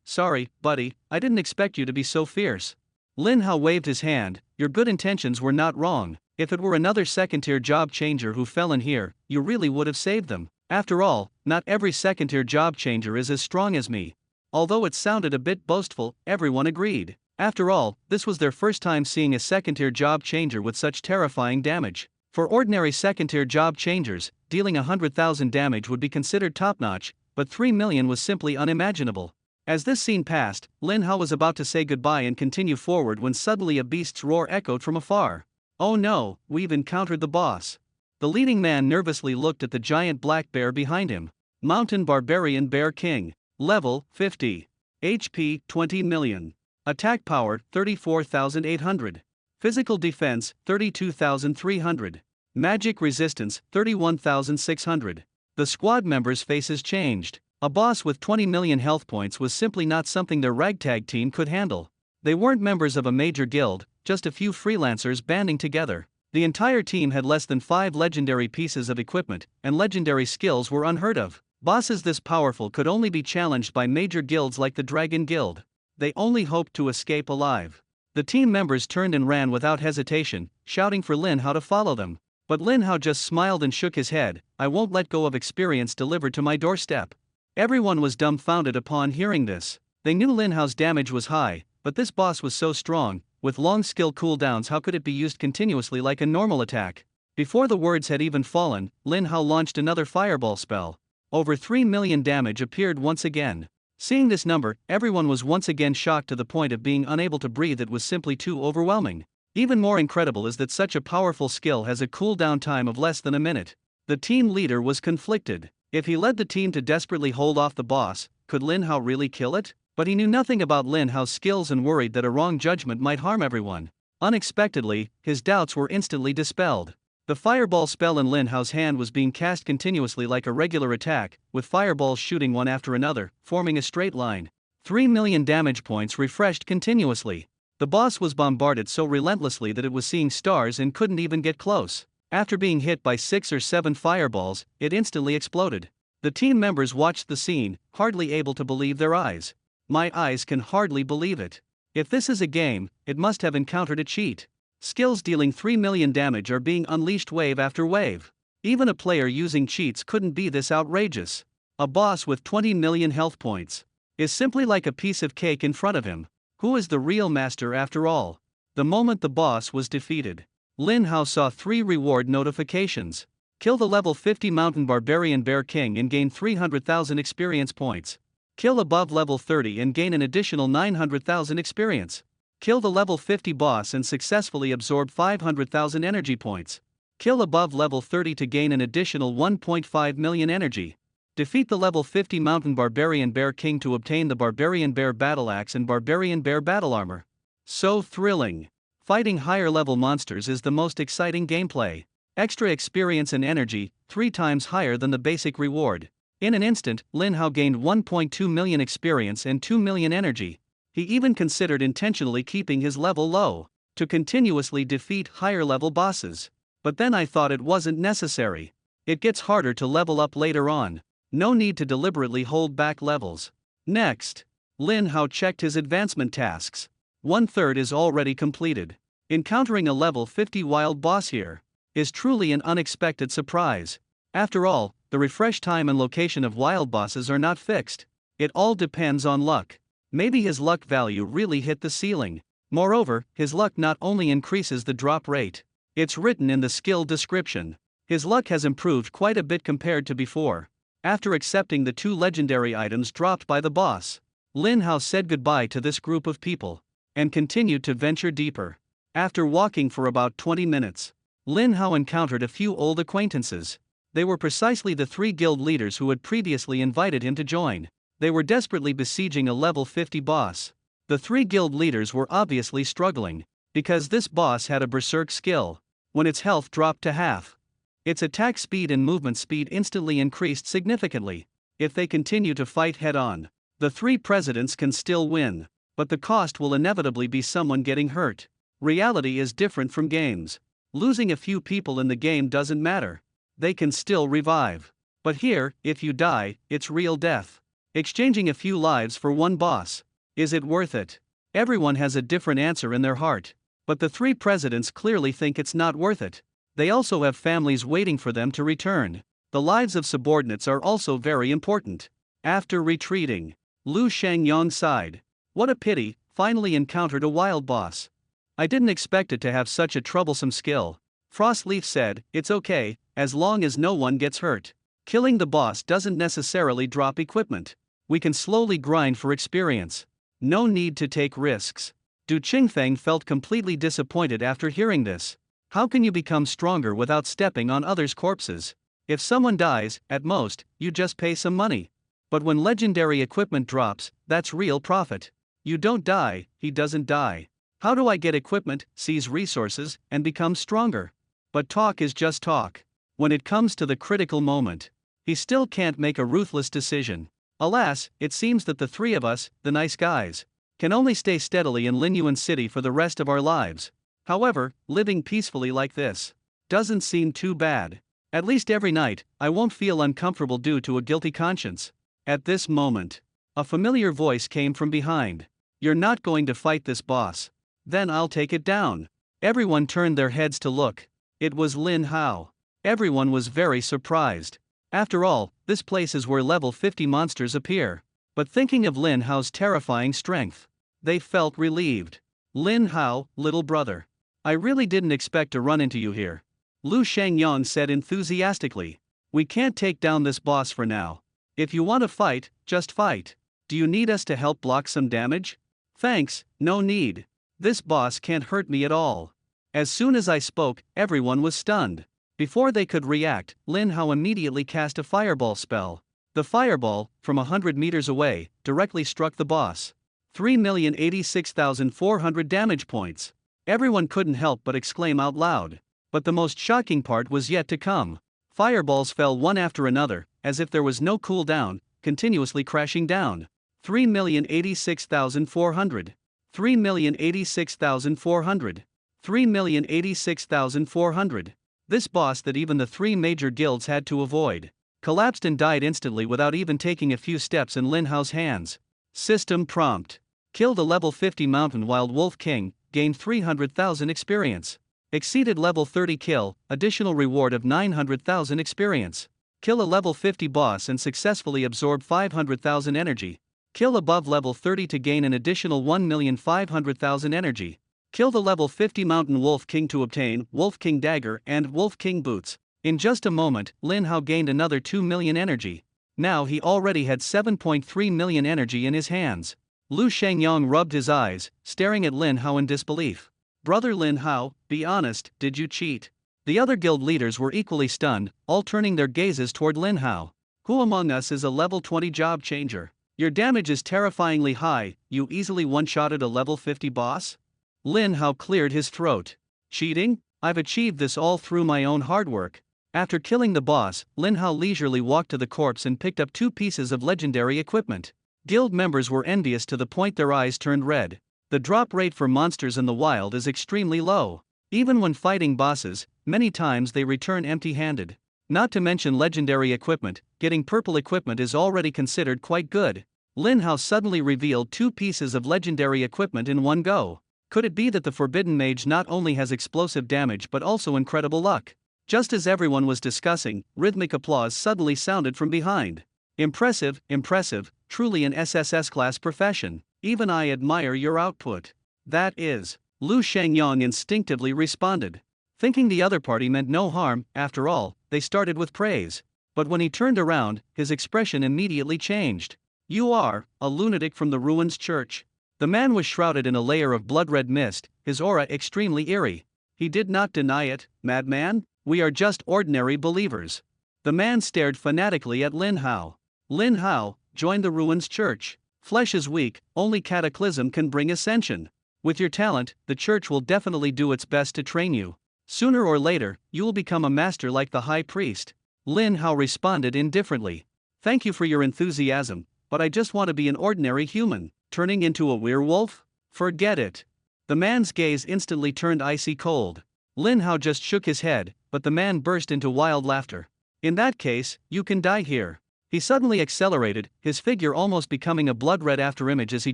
Speaker 1: "Sorry, buddy, I didn't expect you to be so fierce." Lin Hao waved his hand. "Your good intentions were not wrong. If it were another second-tier job changer who fell in here, you really would have saved them. After all, not every second-tier job changer is as strong as me." Although it sounded a bit boastful, everyone agreed. After all, this was their first time seeing a second-tier job changer with such terrifying damage. For ordinary second-tier job changers, dealing 100,000 damage would be considered top-notch, but 3 million was simply unimaginable. As this scene passed, Lin Hao was about to say goodbye and continue forward when suddenly a beast's roar echoed from afar. "Oh no, we've encountered the boss." The leading man nervously looked at the giant black bear behind him. Mountain Barbarian Bear King. Level 50. HP 20 million. Attack power 34,800. Physical defense 32,300. Magic resistance 31,600. The squad members' faces changed. A boss with 20 million health points was simply not something their ragtag team could handle. They weren't members of a major guild, just a few freelancers banding together. The entire team had less than 5 legendary pieces of equipment, and legendary skills were unheard of. Bosses this powerful could only be challenged by major guilds like the Dragon Guild. they only hoped to escape alive. The team members turned and ran without hesitation, shouting for Lin Hao to follow them. But Lin Hao just smiled and shook his head. I won't let go of experience delivered to my doorstep. Everyone was dumbfounded upon hearing this. They knew Lin Hao's damage was high, but this boss was so strong, with long skill cooldowns, how could it be used continuously like a normal attack? Before the words had even fallen, Lin Hao launched another fireball spell. Over 3 million damage appeared once again. Seeing this number, everyone was once again shocked to the point of being unable to breathe. It was simply too overwhelming. Even more incredible is that such a powerful skill has a cooldown time of less than a minute. The team leader was conflicted. If he led the team to desperately hold off the boss, could Lin Hao really kill it? But he knew nothing about Lin Hao's skills and worried that a wrong judgment might harm everyone. Unexpectedly, his doubts were instantly dispelled. The fireball spell in Lin Hao's hand was being cast continuously like a regular attack, with fireballs shooting one after another, forming a straight line. 3 million damage points refreshed continuously. The boss was bombarded so relentlessly that it was seeing stars and couldn't even get close. After being hit by 6 or 7 fireballs, it instantly exploded. The team members watched the scene, hardly able to believe their eyes. My eyes can hardly believe it. If this is a game, it must have encountered a cheat. Skills dealing 3 million damage are being unleashed wave after wave. Even a player using cheats couldn't be this outrageous. A boss with 20 million health points is simply like a piece of cake in front of him. Who is the real master after all? The moment the boss was defeated, Lin Hao saw 3 reward notifications. Kill the level 50 Mountain Barbarian Bear King and gain 300,000 experience points. Kill above level 30 and gain an additional 900,000 experience. Kill the level 50 boss and successfully absorb 500,000 energy points. Kill above level 30 to gain an additional 1.5 million energy. Defeat the level 50 Mountain Barbarian Bear King to obtain the Barbarian Bear Battle Axe and Barbarian Bear Battle Armor. So thrilling. Fighting higher level monsters is the most exciting gameplay. Extra experience and energy, 3 times higher than the basic reward. In an instant, Lin Hao gained 1.2 million experience and 2 million energy. He even considered intentionally keeping his level low, to continuously defeat higher level bosses. But then I thought it wasn't necessary. It gets harder to level up later on. No need to deliberately hold back levels. Next, Lin Hao checked his advancement tasks. 1/3 is already completed. Encountering a level 50 wild boss here is truly an unexpected surprise. After all, the refresh time and location of wild bosses are not fixed. It all depends on luck. Maybe his luck value really hit the ceiling. Moreover, his luck not only increases the drop rate, it's written in the skill description. His luck has improved quite a bit compared to before. After accepting the 2 legendary items dropped by the boss, Lin Hao said goodbye to this group of people and continued to venture deeper. After walking for about 20 minutes, Lin Hao encountered a few old acquaintances. They were precisely the 3 guild leaders who had previously invited him to join. They were desperately besieging a level 50 boss. The 3 guild leaders were obviously struggling, because this boss had a berserk skill. When its health dropped to half, its attack speed and movement speed instantly increased significantly. If they continue to fight head-on, the 3 presidents can still win, but the cost will inevitably be someone getting hurt. Reality is different from games. Losing a few people in the game doesn't matter. They can still revive. But here, if you die, it's real death. Exchanging a few lives for one boss, is it worth it? Everyone has a different answer in their heart. But the 3 presidents clearly think it's not worth it. They also have families waiting for them to return. The lives of subordinates are also very important. After retreating, Lu Shangyong sighed. What a pity, finally encountered a wild boss. I didn't expect it to have such a troublesome skill. Frostleaf said, it's okay, as long as no one gets hurt. Killing the boss doesn't necessarily drop equipment. We can slowly grind for experience. No need to take risks. Du Qingfeng felt completely disappointed after hearing this. How can you become stronger without stepping on others' corpses? If someone dies, at most, you just pay some money. But when legendary equipment drops, that's real profit. You don't die, he doesn't die. How do I get equipment, seize resources, and become stronger? But talk is just talk. When it comes to the critical moment, he still can't make a ruthless decision. Alas, it seems that the 3 of us, the nice guys, can only stay steadily in Linyuan City for the rest of our lives. However, living peacefully like this doesn't seem too bad. At least every night, I won't feel uncomfortable due to a guilty conscience. At this moment, a familiar voice came from behind. You're not going to fight this boss. Then I'll take it down. Everyone turned their heads to look. It was Lin Hao. Everyone was very surprised. After all, this place is where level 50 monsters appear. But thinking of Lin Hao's terrifying strength, they felt relieved. Lin Hao, little brother. I really didn't expect to run into you here. Lu Shangyong said enthusiastically. We can't take down this boss for now. If you want to fight, just fight. Do you need us to help block some damage? Thanks, no need. This boss can't hurt me at all. As soon as I spoke, everyone was stunned. Before they could react, Lin Hao immediately cast a fireball spell. The fireball, from 100 meters away, directly struck the boss. 3,086,400 damage points. Everyone couldn't help but exclaim out loud. But the most shocking part was yet to come. Fireballs fell one after another, as if there was no cooldown, continuously crashing down. 3,086,400. 3,086,400. 3,086,400. This boss that even the three major guilds had to avoid collapsed and died instantly without even taking a few steps in Lin Hao's hands. System prompt. Killed a level 50 mountain wild wolf king, gained 300,000 experience. Exceeded level 30 kill, additional reward of 900,000 experience. Kill a level 50 boss and successfully absorb 500,000 energy. Kill above level 30 to gain an additional 1,500,000 energy. Kill the level 50 mountain wolf king to obtain Wolf King dagger and Wolf King boots. In just a moment, Lin Hao gained another 2 million energy. Now he already had 7.3 million energy in his hands. Lu Shangyong rubbed his eyes, staring at Lin Hao in disbelief. Brother Lin Hao, be honest, did you cheat? The other guild leaders were equally stunned, all turning their gazes toward Lin Hao. Who among us is a level 20 job changer? Your damage is terrifyingly high, you easily one-shotted a level 50 boss? Lin Hao cleared his throat. Cheating? I've achieved this all through my own hard work. After killing the boss, Lin Hao leisurely walked to the corpse and picked up 2 pieces of legendary equipment. Guild members were envious to the point their eyes turned red. The drop rate for monsters in the wild is extremely low. Even when fighting bosses, many times they return empty-handed. Not to mention legendary equipment, getting purple equipment is already considered quite good. Lin Hao suddenly revealed 2 pieces of legendary equipment in one go. Could it be that the Forbidden Mage not only has explosive damage but also incredible luck? Just as everyone was discussing, rhythmic applause suddenly sounded from behind. Impressive, impressive, truly an SSS class profession. Even I admire your output. That is. Lu Shangyong instinctively responded. Thinking the other party meant no harm, after all, they started with praise. But when he turned around, his expression immediately changed. You are a lunatic from the Ruins Church. The man was shrouded in a layer of blood-red mist, his aura extremely eerie. He did not deny it. Madman? We are just ordinary believers. The man stared fanatically at Lin Hao. Lin Hao, join the Ruins Church. Flesh is weak, only cataclysm can bring ascension. With your talent, the church will definitely do its best to train you. Sooner or later, you will become a master like the high priest. Lin Hao responded indifferently. Thank you for your enthusiasm, but I just want to be an ordinary human. Turning into a werewolf? Forget it. The man's gaze instantly turned icy cold. Lin Hao just shook his head, but the man burst into wild laughter. In that case, you can die here. He suddenly accelerated, his figure almost becoming a blood-red afterimage as he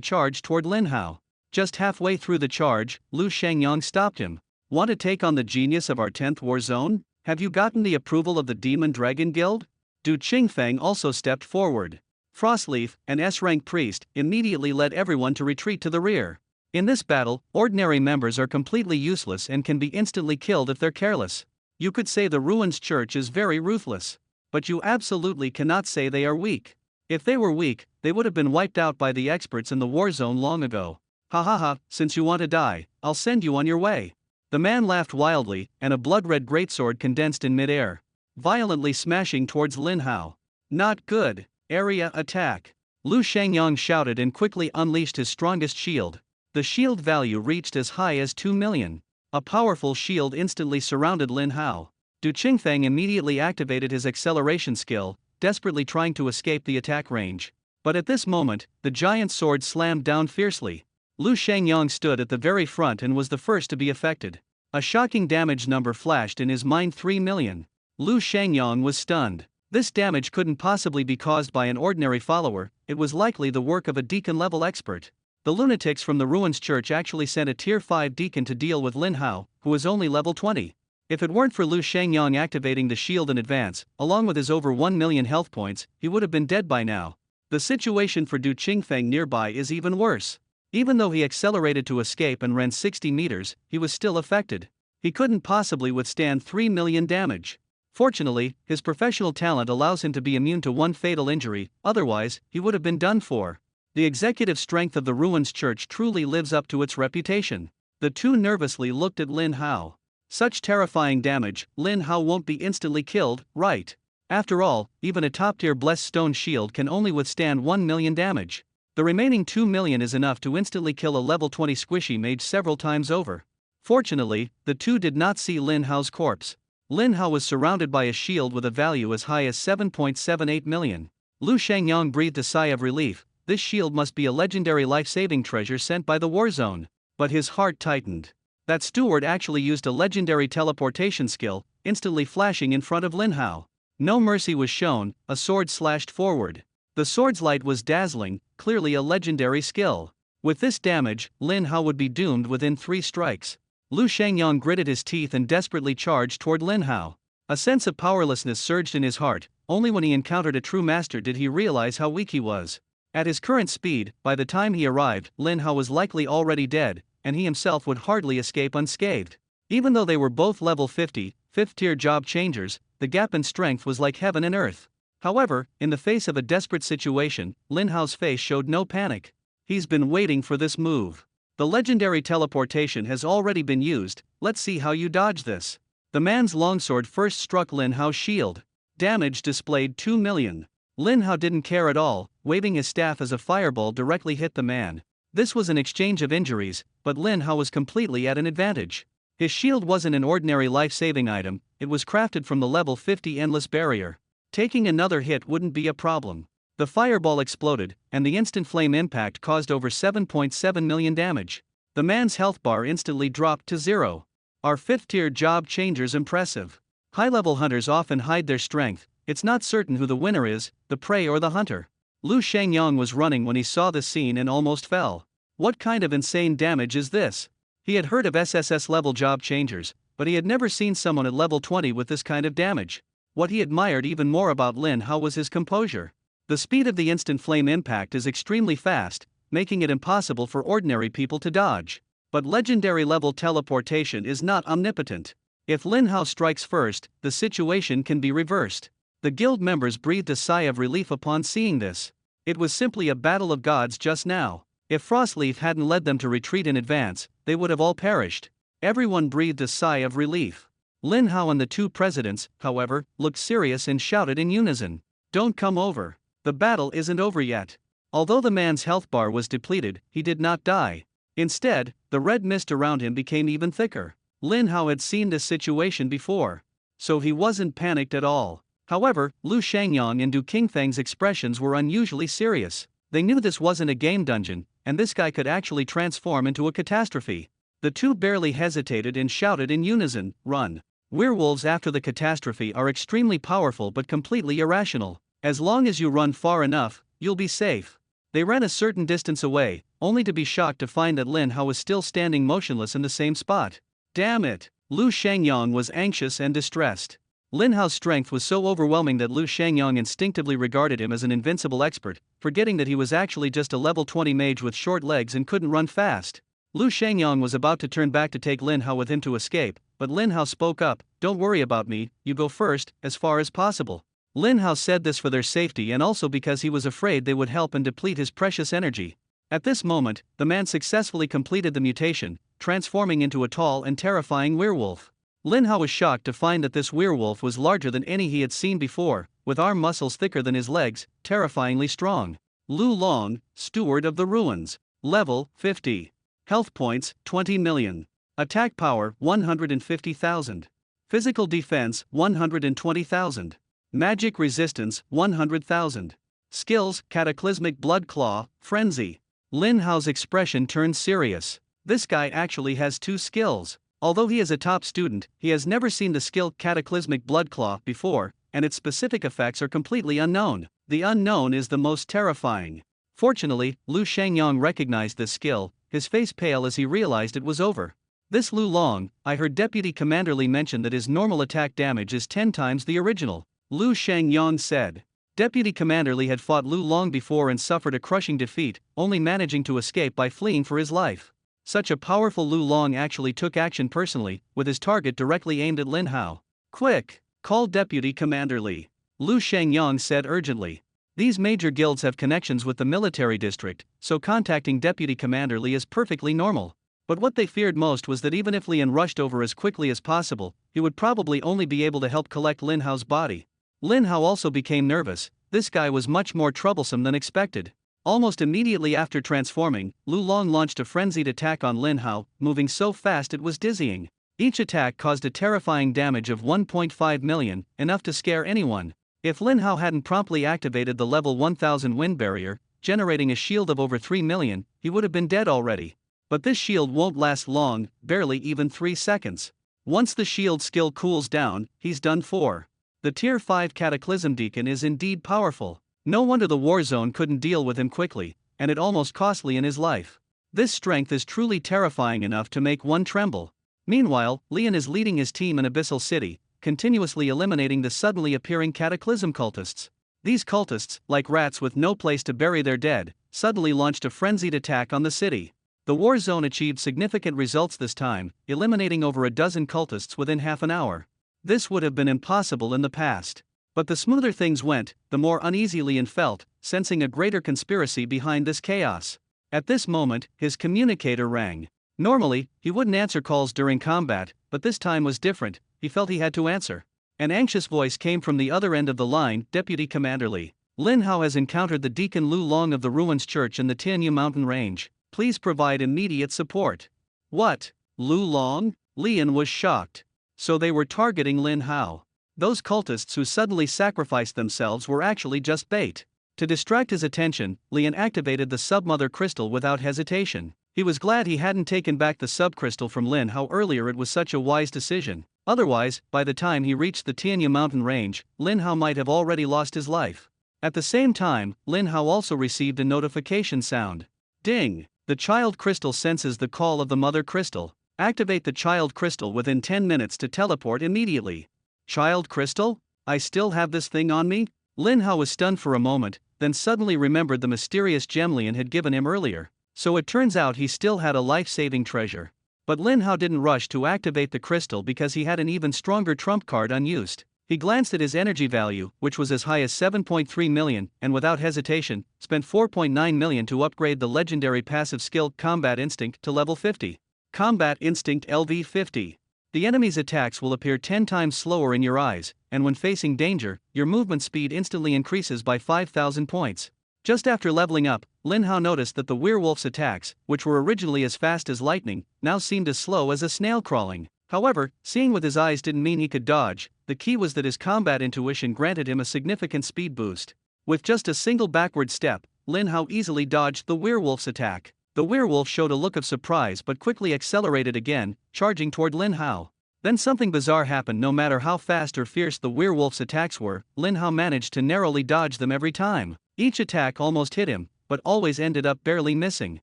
Speaker 1: charged toward Lin Hao. Just halfway through the charge, Lu Shangyong stopped him. Want to take on the genius of our 10th war zone? Have you gotten the approval of the Demon Dragon Guild? Du Qingfeng also stepped forward. Frostleaf, an S-rank priest, immediately led everyone to retreat to the rear. In this battle, ordinary members are completely useless and can be instantly killed if they're careless. You could say the Ruins Church is very ruthless. But you absolutely cannot say they are weak. If they were weak, they would have been wiped out by the experts in the war zone long ago. Ha ha ha, since you want to die, I'll send you on your way. The man laughed wildly, and a blood-red greatsword condensed in mid-air, violently smashing towards Lin Hao. Not good. Area attack. Lu Shangyong shouted and quickly unleashed his strongest shield. The shield value reached as high as 2 million. A powerful shield instantly surrounded Lin Hao. Du Qingfeng immediately activated his acceleration skill, desperately trying to escape the attack range. But at this moment, the giant sword slammed down fiercely. Lu Shangyong stood at the very front and was the first to be affected. A shocking damage number flashed in his mind: 3 million. Lu Shangyong was stunned. This damage couldn't possibly be caused by an ordinary follower, it was likely the work of a deacon-level expert. The lunatics from the Ruins Church actually sent a Tier 5 deacon to deal with Lin Hao, who was only level 20. If it weren't for Lu Shangyang activating the shield in advance, along with his over 1 million health points, he would have been dead by now. The situation for Du Qingfeng nearby is even worse. Even though he accelerated to escape and ran 60 meters, he was still affected. He couldn't possibly withstand 3 million damage. Fortunately, his professional talent allows him to be immune to one fatal injury, otherwise, he would have been done for. The executive strength of the Ruins Church truly lives up to its reputation. The two nervously looked at Lin Hao. Such terrifying damage, Lin Hao won't be instantly killed, right? After all, even a top-tier Blessed Stone shield can only withstand 1 million damage. The remaining 2 million is enough to instantly kill a level 20 squishy mage several times over. Fortunately, the two did not see Lin Hao's corpse. Lin Hao was surrounded by a shield with a value as high as 7.78 million. Lu Shangyang breathed a sigh of relief. This shield must be a legendary life-saving treasure sent by the war zone. But his heart tightened. That steward actually used a legendary teleportation skill, instantly flashing in front of Lin Hao. No mercy was shown, a sword slashed forward. The sword's light was dazzling, clearly a legendary skill. With this damage, Lin Hao would be doomed within 3 strikes. Lu Shangyang gritted his teeth and desperately charged toward Lin Hao. A sense of powerlessness surged in his heart. Only when he encountered a true master did he realize how weak he was. At his current speed, by the time he arrived, Lin Hao was likely already dead, and he himself would hardly escape unscathed. Even though they were both level 50, 5th-tier job changers, the gap in strength was like heaven and earth. However, in the face of a desperate situation, Lin Hao's face showed no panic. He's been waiting for this move. The legendary teleportation has already been used, let's see how you dodge this. The man's longsword first struck Lin Hao's shield. Damage displayed 2 million. Lin Hao didn't care at all, waving his staff as a fireball directly hit the man. This was an exchange of injuries, but Lin Hao was completely at an advantage. His shield wasn't an ordinary life-saving item, it was crafted from the level 50 endless barrier. Taking another hit wouldn't be a problem. The fireball exploded, and the instant flame impact caused over 7.7 million damage. The man's health bar instantly dropped to 0. Our 5th-tier job changers impressive. High-level hunters often hide their strength. It's not certain who the winner is, the prey or the hunter. Lu Shangyang was running when he saw the scene and almost fell. What kind of insane damage is this? He had heard of SSS-level job changers, but he had never seen someone at level 20 with this kind of damage. What he admired even more about Lin Hao was his composure. The speed of the instant flame impact is extremely fast, making it impossible for ordinary people to dodge. But legendary level teleportation is not omnipotent. If Lin Hao strikes first, the situation can be reversed. The guild members breathed a sigh of relief upon seeing this. It was simply a battle of gods just now. If Frostleaf hadn't led them to retreat in advance, they would have all perished. Everyone breathed a sigh of relief. Lin Hao and the two presidents, however, looked serious and shouted in unison, "Don't come over. The battle isn't over yet." Although the man's health bar was depleted, he did not die. Instead, the red mist around him became even thicker. Lin Hao had seen this situation before, so he wasn't panicked at all. However, Lu Shangyang and Du Qingfeng's expressions were unusually serious. They knew this wasn't a game dungeon, and this guy could actually transform into a catastrophe. The two barely hesitated and shouted in unison, "Run." Werewolves after the catastrophe are extremely powerful but completely irrational. As long as you run far enough, you'll be safe. They ran a certain distance away, only to be shocked to find that Lin Hao was still standing motionless in the same spot. Damn it! Lu Shangyang was anxious and distressed. Lin Hao's strength was so overwhelming that Lu Shangyang instinctively regarded him as an invincible expert, forgetting that he was actually just a level 20 mage with short legs and couldn't run fast. Lu Shangyang was about to turn back to take Lin Hao with him to escape, but Lin Hao spoke up, "Don't worry about me, you go first, as far as possible." Lin Hao said this for their safety and also because he was afraid they would help and deplete his precious energy. At this moment, the man successfully completed the mutation, transforming into a tall and terrifying werewolf. Lin Hao was shocked to find that this werewolf was larger than any he had seen before, with arm muscles thicker than his legs, terrifyingly strong. Lu Long, Steward of the Ruins. Level 50. Health points 20 million. Attack power 150,000. Physical defense 120,000. Magic resistance 100,000. Skills: Cataclysmic Blood Claw, Frenzy. Lin Hao's expression turned serious. This guy actually has 2 skills. Although he is a top student, he has never seen the skill Cataclysmic Blood Claw before, and its specific effects are completely unknown. The unknown is the most terrifying. Fortunately, Lu Shangyong recognized this skill, his face pale as he realized it was over. This Lu Long, I heard Deputy Commander Li mention that his normal attack damage is 10 times the original, Lu Shangyong said. Deputy Commander Li had fought Lu Long before and suffered a crushing defeat, only managing to escape by fleeing for his life. Such a powerful Lu Long actually took action personally, with his target directly aimed at Lin Hao. Quick! Call Deputy Commander Li, Lu Shangyong said urgently. These major guilds have connections with the military district, so contacting Deputy Commander Li is perfectly normal. But what they feared most was that even if Lian rushed over as quickly as possible, he would probably only be able to help collect Lin Hao's body. Lin Hao also became nervous. This guy was much more troublesome than expected. Almost immediately after transforming, Lu Long launched a frenzied attack on Lin Hao, moving so fast it was dizzying. Each attack caused a terrifying damage of 1.5 million, enough to scare anyone. If Lin Hao hadn't promptly activated the level 1000 wind barrier, generating a shield of over 3 million, he would have been dead already. But this shield won't last long, barely even 3 seconds. Once the shield skill cools down, he's done for. The Tier 5 Cataclysm Deacon is indeed powerful. No wonder the war zone couldn't deal with him quickly, and it almost costly in his life. This strength is truly terrifying enough to make one tremble. Meanwhile, Lian is leading his team in Abyssal City, continuously eliminating the suddenly appearing Cataclysm cultists. These cultists, like rats with no place to bury their dead, suddenly launched a frenzied attack on the city. The war zone achieved significant results this time, eliminating over a dozen cultists within half an hour. This would have been impossible in the past. But the smoother things went, the more uneasy Lian felt, sensing a greater conspiracy behind this chaos. At this moment, his communicator rang. Normally, he wouldn't answer calls during combat, but this time was different. He felt he had to answer. An anxious voice came from the other end of the line, Deputy Commander Li. Lin Hao has encountered the Deacon Lu Long of the Ruins Church in the Tianyu mountain range. Please provide immediate support. What? Lu Long? Lian was shocked. So they were targeting Lin Hao. Those cultists who suddenly sacrificed themselves were actually just bait. To distract his attention, Lian activated the Submother Crystal without hesitation. He was glad he hadn't taken back the Subcrystal from Lin Hao earlier. It was such a wise decision. Otherwise, by the time he reached the Tianyu mountain range, Lin Hao might have already lost his life. At the same time, Lin Hao also received a notification sound. Ding! The Child Crystal senses the call of the Mother Crystal. Activate the Child Crystal within 10 minutes to teleport immediately. Child Crystal? I still have this thing on me? Lin Hao was stunned for a moment, then suddenly remembered the mysterious gem Lian had given him earlier. So it turns out he still had a life-saving treasure. But Lin Hao didn't rush to activate the crystal because he had an even stronger trump card unused. He glanced at his energy value, which was as high as 7.3 million, and without hesitation, spent 4.9 million to upgrade the legendary passive skill Combat Instinct to level 50. Combat Instinct LV 50. The enemy's attacks will appear 10 times slower in your eyes, and when facing danger, your movement speed instantly increases by 5,000 points. Just after leveling up, Lin Hao noticed that the werewolf's attacks, which were originally as fast as lightning, now seemed as slow as a snail crawling. However, seeing with his eyes didn't mean he could dodge. The key was that his combat intuition granted him a significant speed boost. With just a single backward step, Lin Hao easily dodged the werewolf's attack. The werewolf showed a look of surprise but quickly accelerated again, charging toward Lin Hao. Then something bizarre happened. No matter how fast or fierce the werewolf's attacks were, Lin Hao managed to narrowly dodge them every time. Each attack almost hit him, but always ended up barely missing.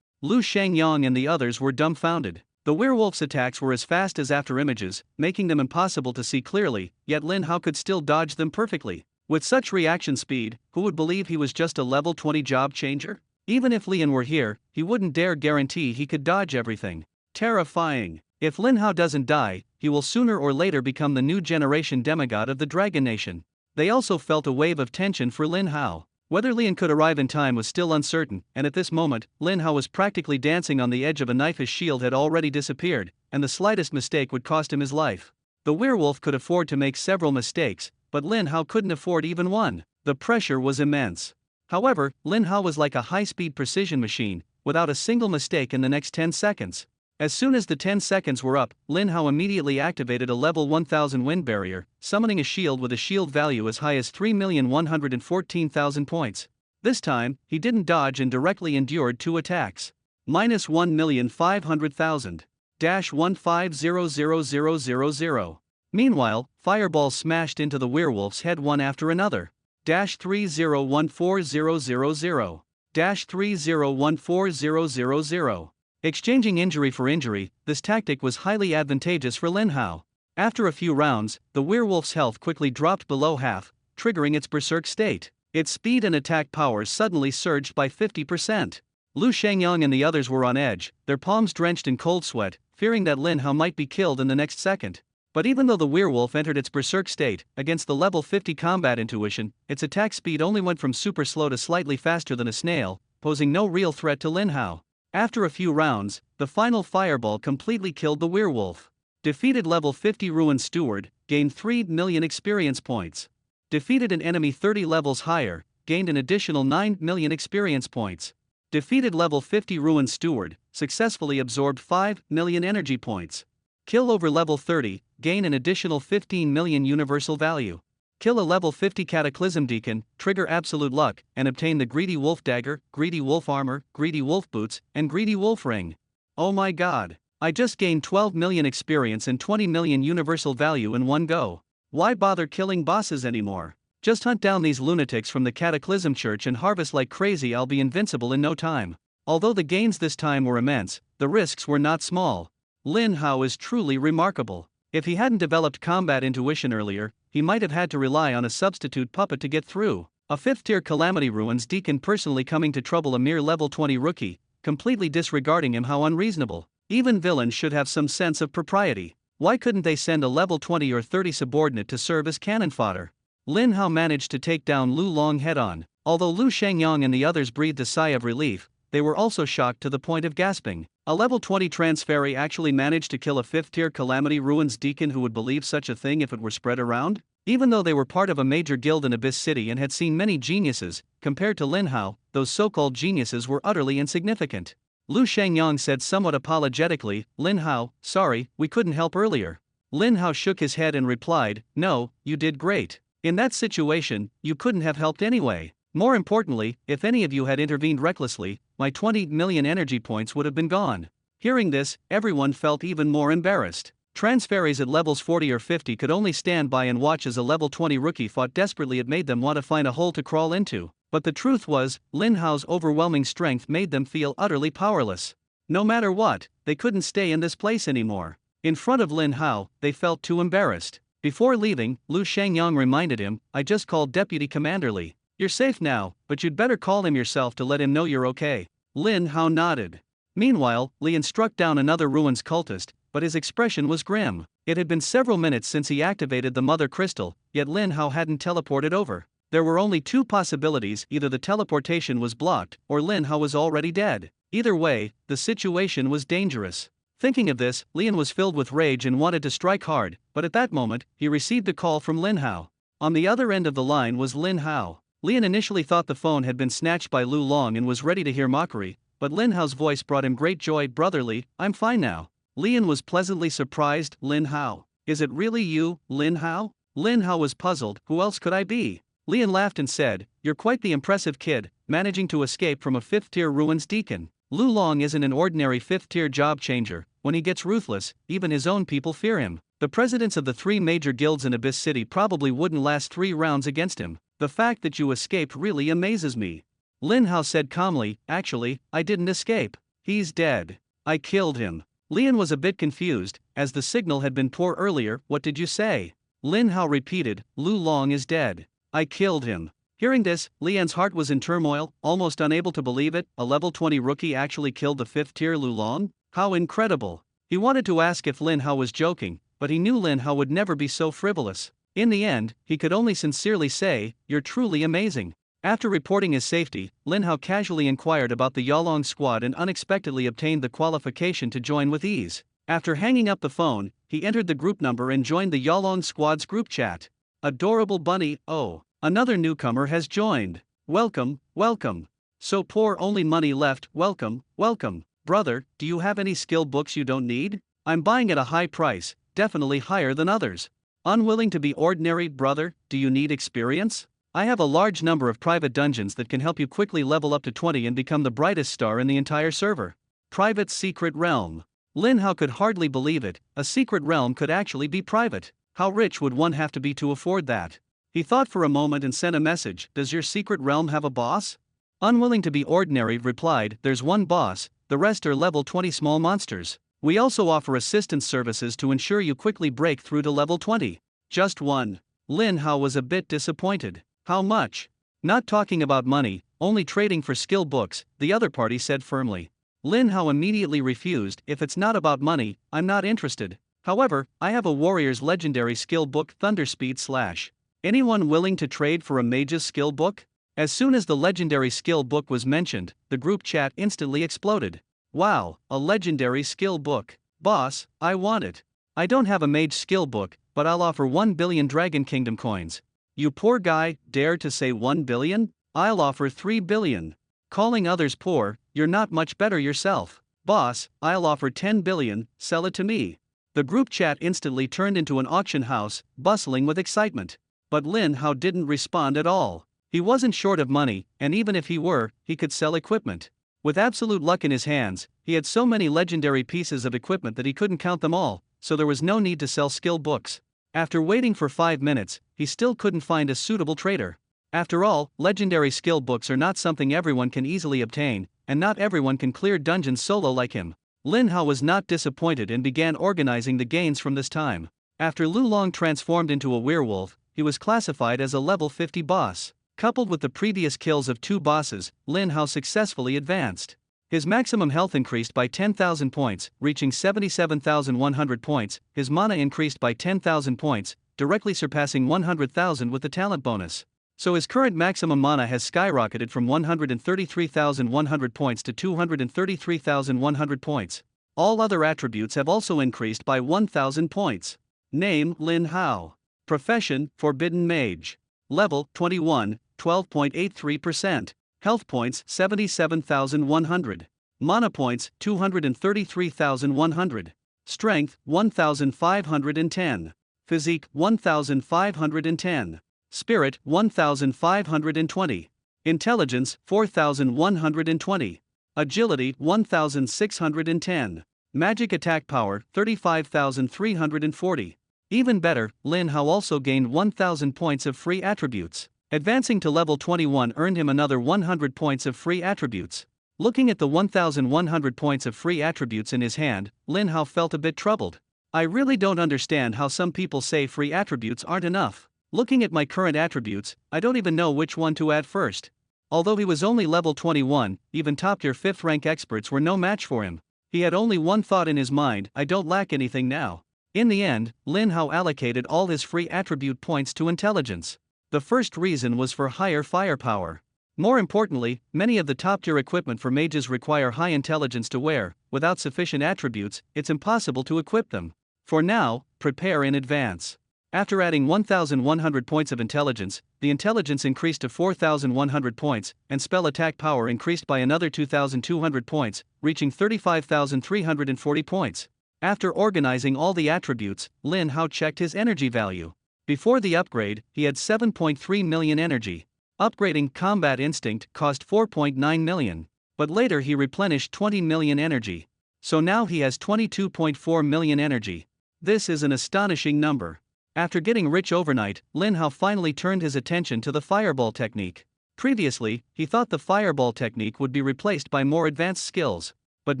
Speaker 1: Lu Shangyong and the others were dumbfounded. The werewolf's attacks were as fast as afterimages, making them impossible to see clearly, yet Lin Hao could still dodge them perfectly. With such reaction speed, who would believe he was just a level 20 job changer? Even if Lian were here, he wouldn't dare guarantee he could dodge everything. Terrifying. If Lin Hao doesn't die, he will sooner or later become the new generation demigod of the Dragon Nation. They also felt a wave of tension for Lin Hao. Whether Lian could arrive in time was still uncertain, and at this moment, Lin Hao was practically dancing on the edge of a knife. His shield had already disappeared, and the slightest mistake would cost him his life. The werewolf could afford to make several mistakes, but Lin Hao couldn't afford even one. The pressure was immense. However, Lin Hao was like a high-speed precision machine, without a single mistake in the next 10 seconds. As soon as the 10 seconds were up, Lin Hao immediately activated a level 1000 wind barrier, summoning a shield with a shield value as high as 3,114,000 points. This time, he didn't dodge and directly endured 2 attacks. Minus 1,500,000. -150,000. Meanwhile, fireballs smashed into the werewolf's head one after another. -3014,000. -301400. Exchanging injury for injury, this tactic was highly advantageous for Lin Hao. After a few rounds, the werewolf's health quickly dropped below half, triggering its berserk state. Its speed and attack powers suddenly surged by 50%. Lu Shangyang and the others were on edge, their palms drenched in cold sweat, fearing that Lin Hao might be killed in the next second. But even though the werewolf entered its berserk state, against the level 50 combat intuition, its attack speed only went from super slow to slightly faster than a snail, posing no real threat to Lin Hao. After a few rounds, the final fireball completely killed the werewolf. Defeated level 50 Ruin Steward, gained 3 million experience points. Defeated an enemy 30 levels higher, gained an additional 9 million experience points. Defeated level 50 Ruin Steward, successfully absorbed 5 million energy points. Kill over level 30, gain an additional 15 million universal value. Kill a level 50 Cataclysm Deacon, trigger absolute luck, and obtain the Greedy Wolf Dagger, Greedy Wolf Armor, Greedy Wolf Boots, and Greedy Wolf Ring. Oh my god. I just gained 12 million experience and 20 million universal value in one go. Why bother killing bosses anymore? Just hunt down these lunatics from the Cataclysm Church and harvest like crazy. I'll be invincible in no time. Although the gains this time were immense, the risks were not small. Lin Hao is truly remarkable. If he hadn't developed combat intuition earlier, he might have had to rely on a substitute puppet to get through. A 5th tier Calamity Ruins Deacon personally coming to trouble a mere level 20 rookie, completely disregarding him. How unreasonable. Even villains should have some sense of propriety. Why couldn't they send a level 20 or 30 subordinate to serve as cannon fodder? Lin Hao managed to take down Lu Long head-on. Although Lu Shangyang and the others breathed a sigh of relief, they were also shocked to the point of gasping. A level 20 transferee actually managed to kill a 5th tier Calamity Ruins Deacon. Who would believe such a thing if it were spread around? Even though they were part of a major guild in Abyss City and had seen many geniuses, compared to Lin Hao, those so-called geniuses were utterly insignificant. Lu Shangyang said somewhat apologetically, "Lin Hao, sorry, we couldn't help earlier." Lin Hao shook his head and replied, "No, you did great. In that situation, you couldn't have helped anyway. More importantly, if any of you had intervened recklessly, my 20 million energy points would have been gone." Hearing this, everyone felt even more embarrassed. Transferees at levels 40 or 50 could only stand by and watch as a level 20 rookie fought desperately. It made them want to find a hole to crawl into. But the truth was, Lin Hao's overwhelming strength made them feel utterly powerless. No matter what, they couldn't stay in this place anymore. In front of Lin Hao, they felt too embarrassed. Before leaving, Lu Shangyang reminded him, "I just called Deputy Commander Li. You're safe now, but you'd better call him yourself to let him know you're okay." Lin Hao nodded. Meanwhile, Lian struck down another Ruins cultist, but his expression was grim. It had been several minutes since he activated the Mother Crystal, yet Lin Hao hadn't teleported over. There were only two possibilities: either the teleportation was blocked, or Lin Hao was already dead. Either way, the situation was dangerous. Thinking of this, Lian was filled with rage and wanted to strike hard, but at that moment, he received a call from Lin Hao. On the other end of the line was Lin Hao. Lian initially thought the phone had been snatched by Lu Long and was ready to hear mockery, but Lin Hao's voice brought him great joy. "Brotherly, I'm fine now." Lian was pleasantly surprised. "Lin Hao? Is it really you, Lin Hao?" Lin Hao was puzzled. "Who else could I be?" Lian laughed and said, "You're quite the impressive kid, managing to escape from a 5th tier Ruins Deacon. Lu Long isn't an ordinary 5th tier job changer. When he gets ruthless, even his own people fear him. The presidents of the 3 major guilds in Abyss City probably wouldn't last 3 rounds against him. The fact that you escaped really amazes me." Lin Hao said calmly, "Actually, I didn't escape. He's dead. I killed him." Lian was a bit confused, as the signal had been poor earlier. "What did you say?" Lin Hao repeated, "Lu Long is dead. I killed him." Hearing this, Lian's heart was in turmoil, almost unable to believe it. A level 20 rookie actually killed the 5th tier Lu Long? How incredible. He wanted to ask if Lin Hao was joking, but he knew Lin Hao would never be so frivolous. In the end, he could only sincerely say, "You're truly amazing." After reporting his safety, Lin Hao casually inquired about the Yalong squad and unexpectedly obtained the qualification to join with ease. After hanging up the phone, he entered the group number and joined the Yalong squad's group chat. Adorable bunny, oh, another newcomer has joined. Welcome, welcome. So poor, only money left. Welcome, welcome. Brother, do you have any skill books you don't need? I'm buying at a high price, definitely higher than others. Unwilling to be ordinary. Brother, do you need experience? I have a large number of private dungeons that can help you quickly level up to 20 and become the brightest star in the entire server. Private secret realm. Lin Hao could hardly believe it. A secret realm could actually be private. How rich would one have to be to afford that? He thought for a moment and sent a message. "Does your secret realm have a boss?" Unwilling to be ordinary, replied, "There's one boss, the rest are level 20 small monsters. We also offer assistance services to ensure you quickly break through to level 20. Just one." Lin Hao was a bit disappointed. "How much?" "Not talking about money, only trading for skill books," the other party said firmly. Lin Hao immediately refused. "If it's not about money, I'm not interested. However, I have a warrior's legendary skill book, Thunderspeed Slash. Anyone willing to trade for a mage's skill book?" As soon as the legendary skill book was mentioned, the group chat instantly exploded. "Wow, a legendary skill book. Boss, I want it. I don't have a mage skill book, but I'll offer 1 billion Dragon Kingdom coins." "You poor guy, dare to say 1 billion? I'll offer 3 billion. Calling others poor, you're not much better yourself." "Boss, I'll offer 10 billion, sell it to me." The group chat instantly turned into an auction house, bustling with excitement. But Lin Hao didn't respond at all. He wasn't short of money, and even if he were, he could sell equipment. With absolute luck in his hands, he had so many legendary pieces of equipment that he couldn't count them all, so there was no need to sell skill books. After waiting for 5 minutes, he still couldn't find a suitable trader. After all, legendary skill books are not something everyone can easily obtain, and not everyone can clear dungeons solo like him. Lin Hao was not disappointed and began organizing the gains from this time. After Lu Long transformed into a werewolf, he was classified as a level 50 boss. Coupled with the previous kills of 2 bosses, Lin Hao successfully advanced. His maximum health increased by 10,000 points, reaching 77,100 points, his mana increased by 10,000 points, directly surpassing 100,000 with the talent bonus. So his current maximum mana has skyrocketed from 133,100 points to 233,100 points. All other attributes have also increased by 1,000 points. Name: Lin Hao. Profession: Forbidden Mage. Level: 21, 12.83%. Health points: 77,100. Mana points: 233,100. Strength: 1,510. Physique: 1,510. Spirit: 1,520. Intelligence: 4,120. Agility: 1,610. Magic attack power: 35,340. Even better, Lin Hao also gained 1,000 points of free attributes. Advancing to level 21 earned him another 100 points of free attributes. Looking at the 1,100 points of free attributes in his hand, Lin Hao felt a bit troubled. "I really don't understand how some people say free attributes aren't enough. Looking at my current attributes, I don't even know which one to add first." Although he was only level 21, even top-tier 5th rank experts were no match for him. He had only one thought in his mind: I don't lack anything now. In the end, Lin Hao allocated all his free attribute points to intelligence. The first reason was for higher firepower. More importantly, many of the top-tier equipment for mages require high intelligence to wear. Without sufficient attributes, it's impossible to equip them. For now, prepare in advance. After adding 1,100 points of intelligence, the intelligence increased to 4,100 points, and spell attack power increased by another 2,200 points, reaching 35,340 points. After organizing all the attributes, Lin Hao checked his energy value. Before the upgrade, he had 7.3 million energy. Upgrading Combat Instinct cost 4.9 million. But later he replenished 20 million energy. So now he has 22.4 million energy. This is an astonishing number. After getting rich overnight, Lin Hao finally turned his attention to the fireball technique. Previously, he thought the fireball technique would be replaced by more advanced skills. But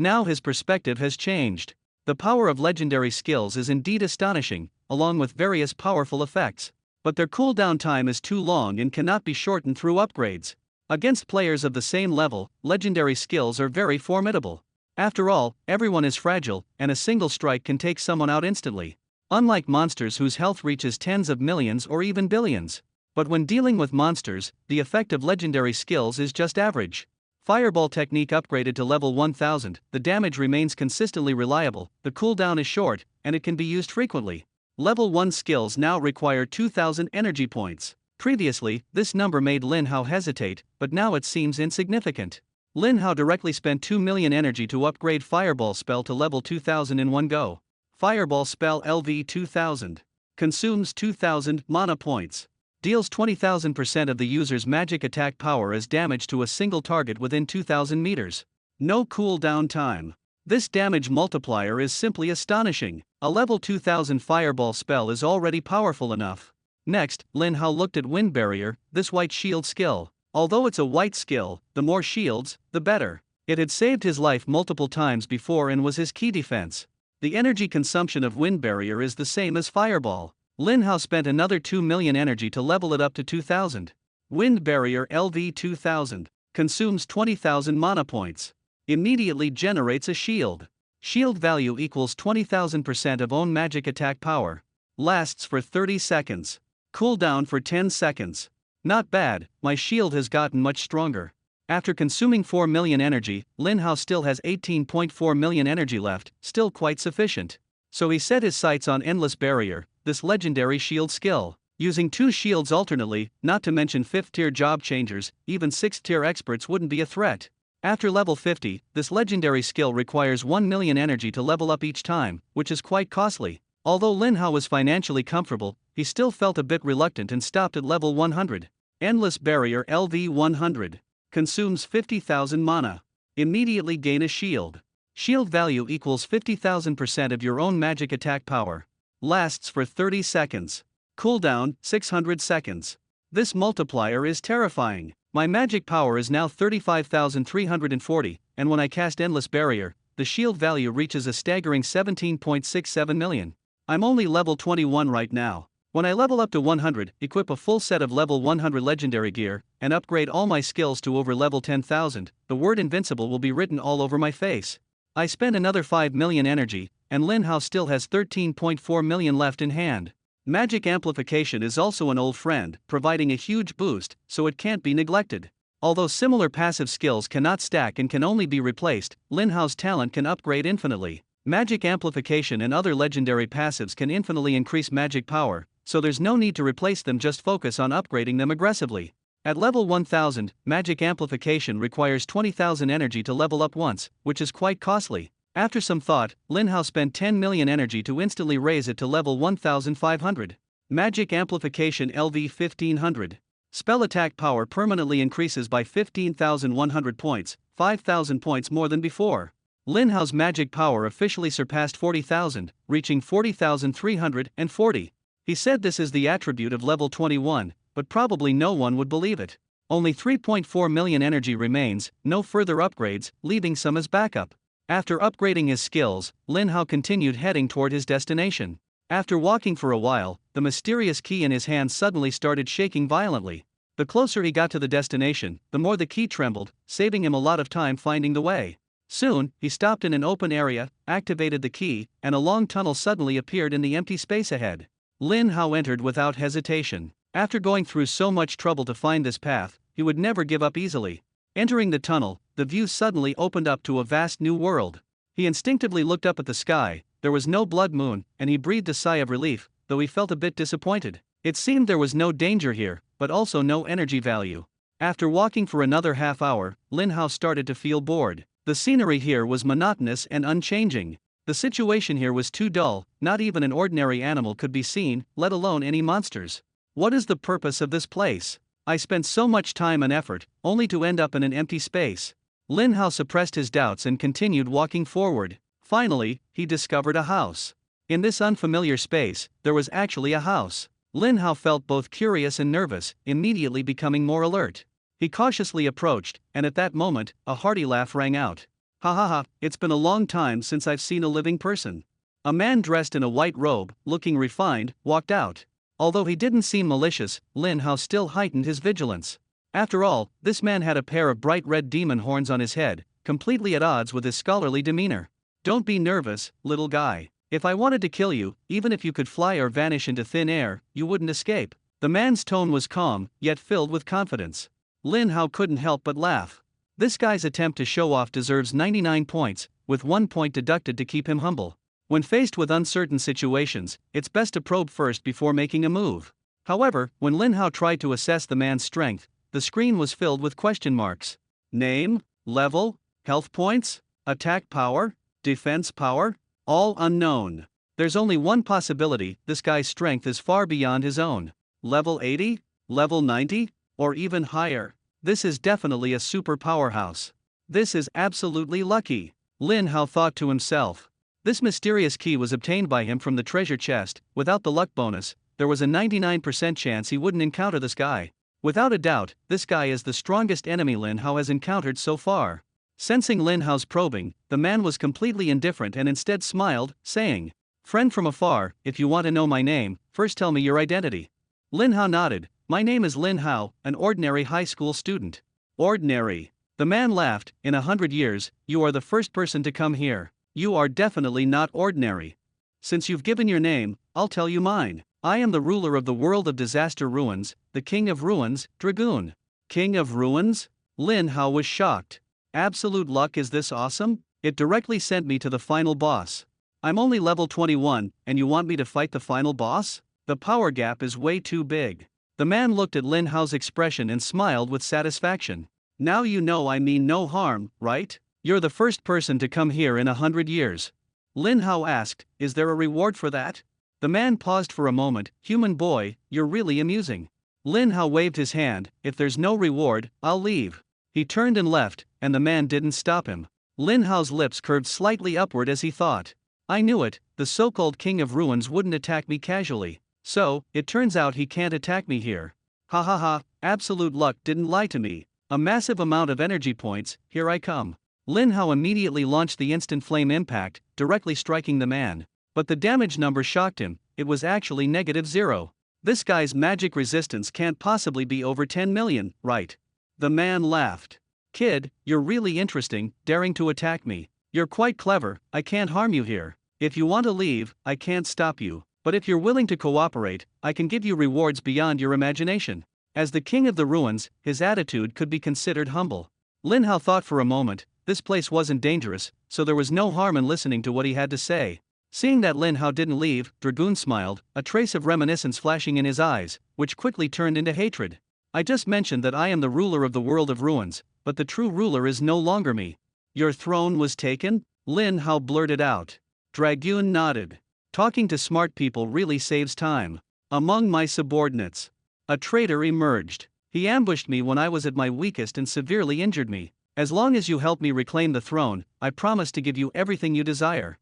Speaker 1: now his perspective has changed. The power of legendary skills is indeed astonishing, along with various powerful effects. But their cooldown time is too long and cannot be shortened through upgrades. Against players of the same level, legendary skills are very formidable. After all, everyone is fragile, and a single strike can take someone out instantly. Unlike monsters whose health reaches tens of millions or even billions. But when dealing with monsters, the effect of legendary skills is just average. Fireball technique upgraded to level 1000, the damage remains consistently reliable, the cooldown is short, and it can be used frequently. Level 1 skills now require 2000 energy points. Previously, this number made Lin Hao hesitate, but now it seems insignificant. Lin Hao directly spent 2 million energy to upgrade Fireball spell to level 2000 in one go. Fireball spell LV 2000. Consumes 2000 mana points. Deals 20,000% of the user's magic attack power as damage to a single target within 2000 meters. No cooldown time. This damage multiplier is simply astonishing. A level 2000 fireball spell is already powerful enough. Next, Lin Hao looked at Wind Barrier, this white shield skill. Although it's a white skill, the more shields, the better. It had saved his life multiple times before and was his key defense. The energy consumption of Wind Barrier is the same as Fireball. Lin Hao spent another 2 million energy to level it up to 2000. Wind Barrier LV 2000 consumes 20,000 mana points. Immediately generates a shield. Shield value equals 20,000% of own magic attack power. Lasts for 30 seconds. Cooldown for 10 seconds. Not bad, my shield has gotten much stronger. After consuming 4 million energy, Lin Hao still has 18.4 million energy left, still quite sufficient. So he set his sights on Endless Barrier, this legendary shield skill. Using 2 shields alternately, not to mention 5th tier job changers, even 6th tier experts wouldn't be a threat. After level 50, this legendary skill requires 1 million energy to level up each time, which is quite costly. Although Lin Hao was financially comfortable, he still felt a bit reluctant and stopped at level 100. Endless Barrier LV 100. Consumes 50,000 mana. Immediately gain a shield. Shield value equals 50,000% of your own magic attack power. Lasts for 30 seconds. Cooldown, 600 seconds. This multiplier is terrifying. My magic power is now 35,340, and when I cast Endless Barrier, the shield value reaches a staggering 17.67 million. I'm only level 21 right now. When I level up to 100, equip a full set of level 100 legendary gear, and upgrade all my skills to over level 10,000, the word invincible will be written all over my face. I spend another 5 million energy, and Lin Hao still has 13.4 million left in hand. Magic amplification is also an old friend, providing a huge boost, so it can't be neglected. Although similar passive skills cannot stack and can only be replaced, Lin Hao's talent can upgrade infinitely. Magic amplification and other legendary passives can infinitely increase magic power, so there's no need to replace them, just focus on upgrading them aggressively. At level 1000, magic amplification requires 20,000 energy to level up once, which is quite costly. After some thought, Lin Hao spent 10 million energy to instantly raise it to level 1500. Magic Amplification LV 1500. Spell attack power permanently increases by 15,100 points, 5,000 points more than before. Lin Hao's magic power officially surpassed 40,000, reaching 40,340. He said this is the attribute of level 21, but probably no one would believe it. Only 3.4 million energy remains, no further upgrades, leaving some as backup. After upgrading his skills, Lin Hao continued heading toward his destination. After walking for a while, the mysterious key in his hand suddenly started shaking violently. The closer he got to the destination, the more the key trembled, saving him a lot of time finding the way. Soon, he stopped in an open area, activated the key, and a long tunnel suddenly appeared in the empty space ahead. Lin Hao entered without hesitation. After going through so much trouble to find this path, he would never give up easily. Entering the tunnel, the view suddenly opened up to a vast new world. He instinctively looked up at the sky. There was no blood moon, and he breathed a sigh of relief, though he felt a bit disappointed. It seemed there was no danger here, but also no energy value. After walking for another half hour, Lin Hao started to feel bored. The scenery here was monotonous and unchanging. The situation here was too dull, not even an ordinary animal could be seen, let alone any monsters. What is the purpose of this place? I spent so much time and effort, only to end up in an empty space. Lin Hao suppressed his doubts and continued walking forward. Finally, he discovered a house. In this unfamiliar space, there was actually a house. Lin Hao felt both curious and nervous, immediately becoming more alert. He cautiously approached, and at that moment, a hearty laugh rang out. Ha ha ha, it's been a long time since I've seen a living person. A man dressed in a white robe, looking refined, walked out. Although he didn't seem malicious, Lin Hao still heightened his vigilance. After all, this man had a pair of bright red demon horns on his head, completely at odds with his scholarly demeanor. Don't be nervous, little guy. If I wanted to kill you, even if you could fly or vanish into thin air, you wouldn't escape. The man's tone was calm, yet filled with confidence. Lin Hao couldn't help but laugh. This guy's attempt to show off deserves 99 points, with 1 point deducted to keep him humble. When faced with uncertain situations, it's best to probe first before making a move. However, when Lin Hao tried to assess the man's strength, the screen was filled with question marks. Name, level, health points, attack power, defense power, all unknown. There's only one possibility: this guy's strength is far beyond his own. Level 80, level 90, or even higher. This is definitely a super powerhouse. This is absolutely lucky, Lin Hao thought to himself. This mysterious key was obtained by him from the treasure chest. Without the luck bonus, there was a 99% chance he wouldn't encounter this guy. Without a doubt, this guy is the strongest enemy Lin Hao has encountered so far. Sensing Lin Hao's probing, the man was completely indifferent and instead smiled, saying, "Friend from afar, if you want to know my name, first tell me your identity." Lin Hao nodded. "My name is Lin Hao, an ordinary high school student." "Ordinary?" The man laughed. "In 100 years, you are the first person to come here. You are definitely not ordinary. Since you've given your name, I'll tell you mine. I am the ruler of the world of disaster ruins, the king of ruins, Dragoon." King of ruins? Lin Hao was shocked. Absolute luck, is this awesome? It directly sent me to the final boss. I'm only level 21, and you want me to fight the final boss? The power gap is way too big. The man looked at Lin Hao's expression and smiled with satisfaction. "Now you know I mean no harm, right? You're the first person to come here in 100 years. Lin Hao asked, "Is there a reward for that?" The man paused for a moment. "Human boy, you're really amusing." Lin Hao waved his hand. "If there's no reward, I'll leave." He turned and left, and the man didn't stop him. Lin Hao's lips curved slightly upward as he thought, "I knew it, the so-called king of ruins wouldn't attack me casually. So, it turns out he can't attack me here. Ha ha ha, absolute luck didn't lie to me. A massive amount of energy points, here I come." Lin Hao immediately launched the instant flame impact, directly striking the man. But the damage number shocked him. It was actually -0. This guy's magic resistance can't possibly be over 10 million, right? The man laughed. "Kid, you're really interesting, daring to attack me. You're quite clever, I can't harm you here. If you want to leave, I can't stop you. But if you're willing to cooperate, I can give you rewards beyond your imagination." As the king of the ruins, his attitude could be considered humble. Lin Hao thought for a moment. This place wasn't dangerous, so there was no harm in listening to what he had to say. Seeing that Lin Hao didn't leave, Dragoon smiled, a trace of reminiscence flashing in his eyes, which quickly turned into hatred. "I just mentioned that I am the ruler of the world of ruins, but the true ruler is no longer me." "Your throne was taken?" Lin Hao blurted out. Dragoon nodded. "Talking to smart people really saves time. Among my subordinates, a traitor emerged. He ambushed me when I was at my weakest and severely injured me. As long as you help me reclaim the throne, I promise to give you everything you desire."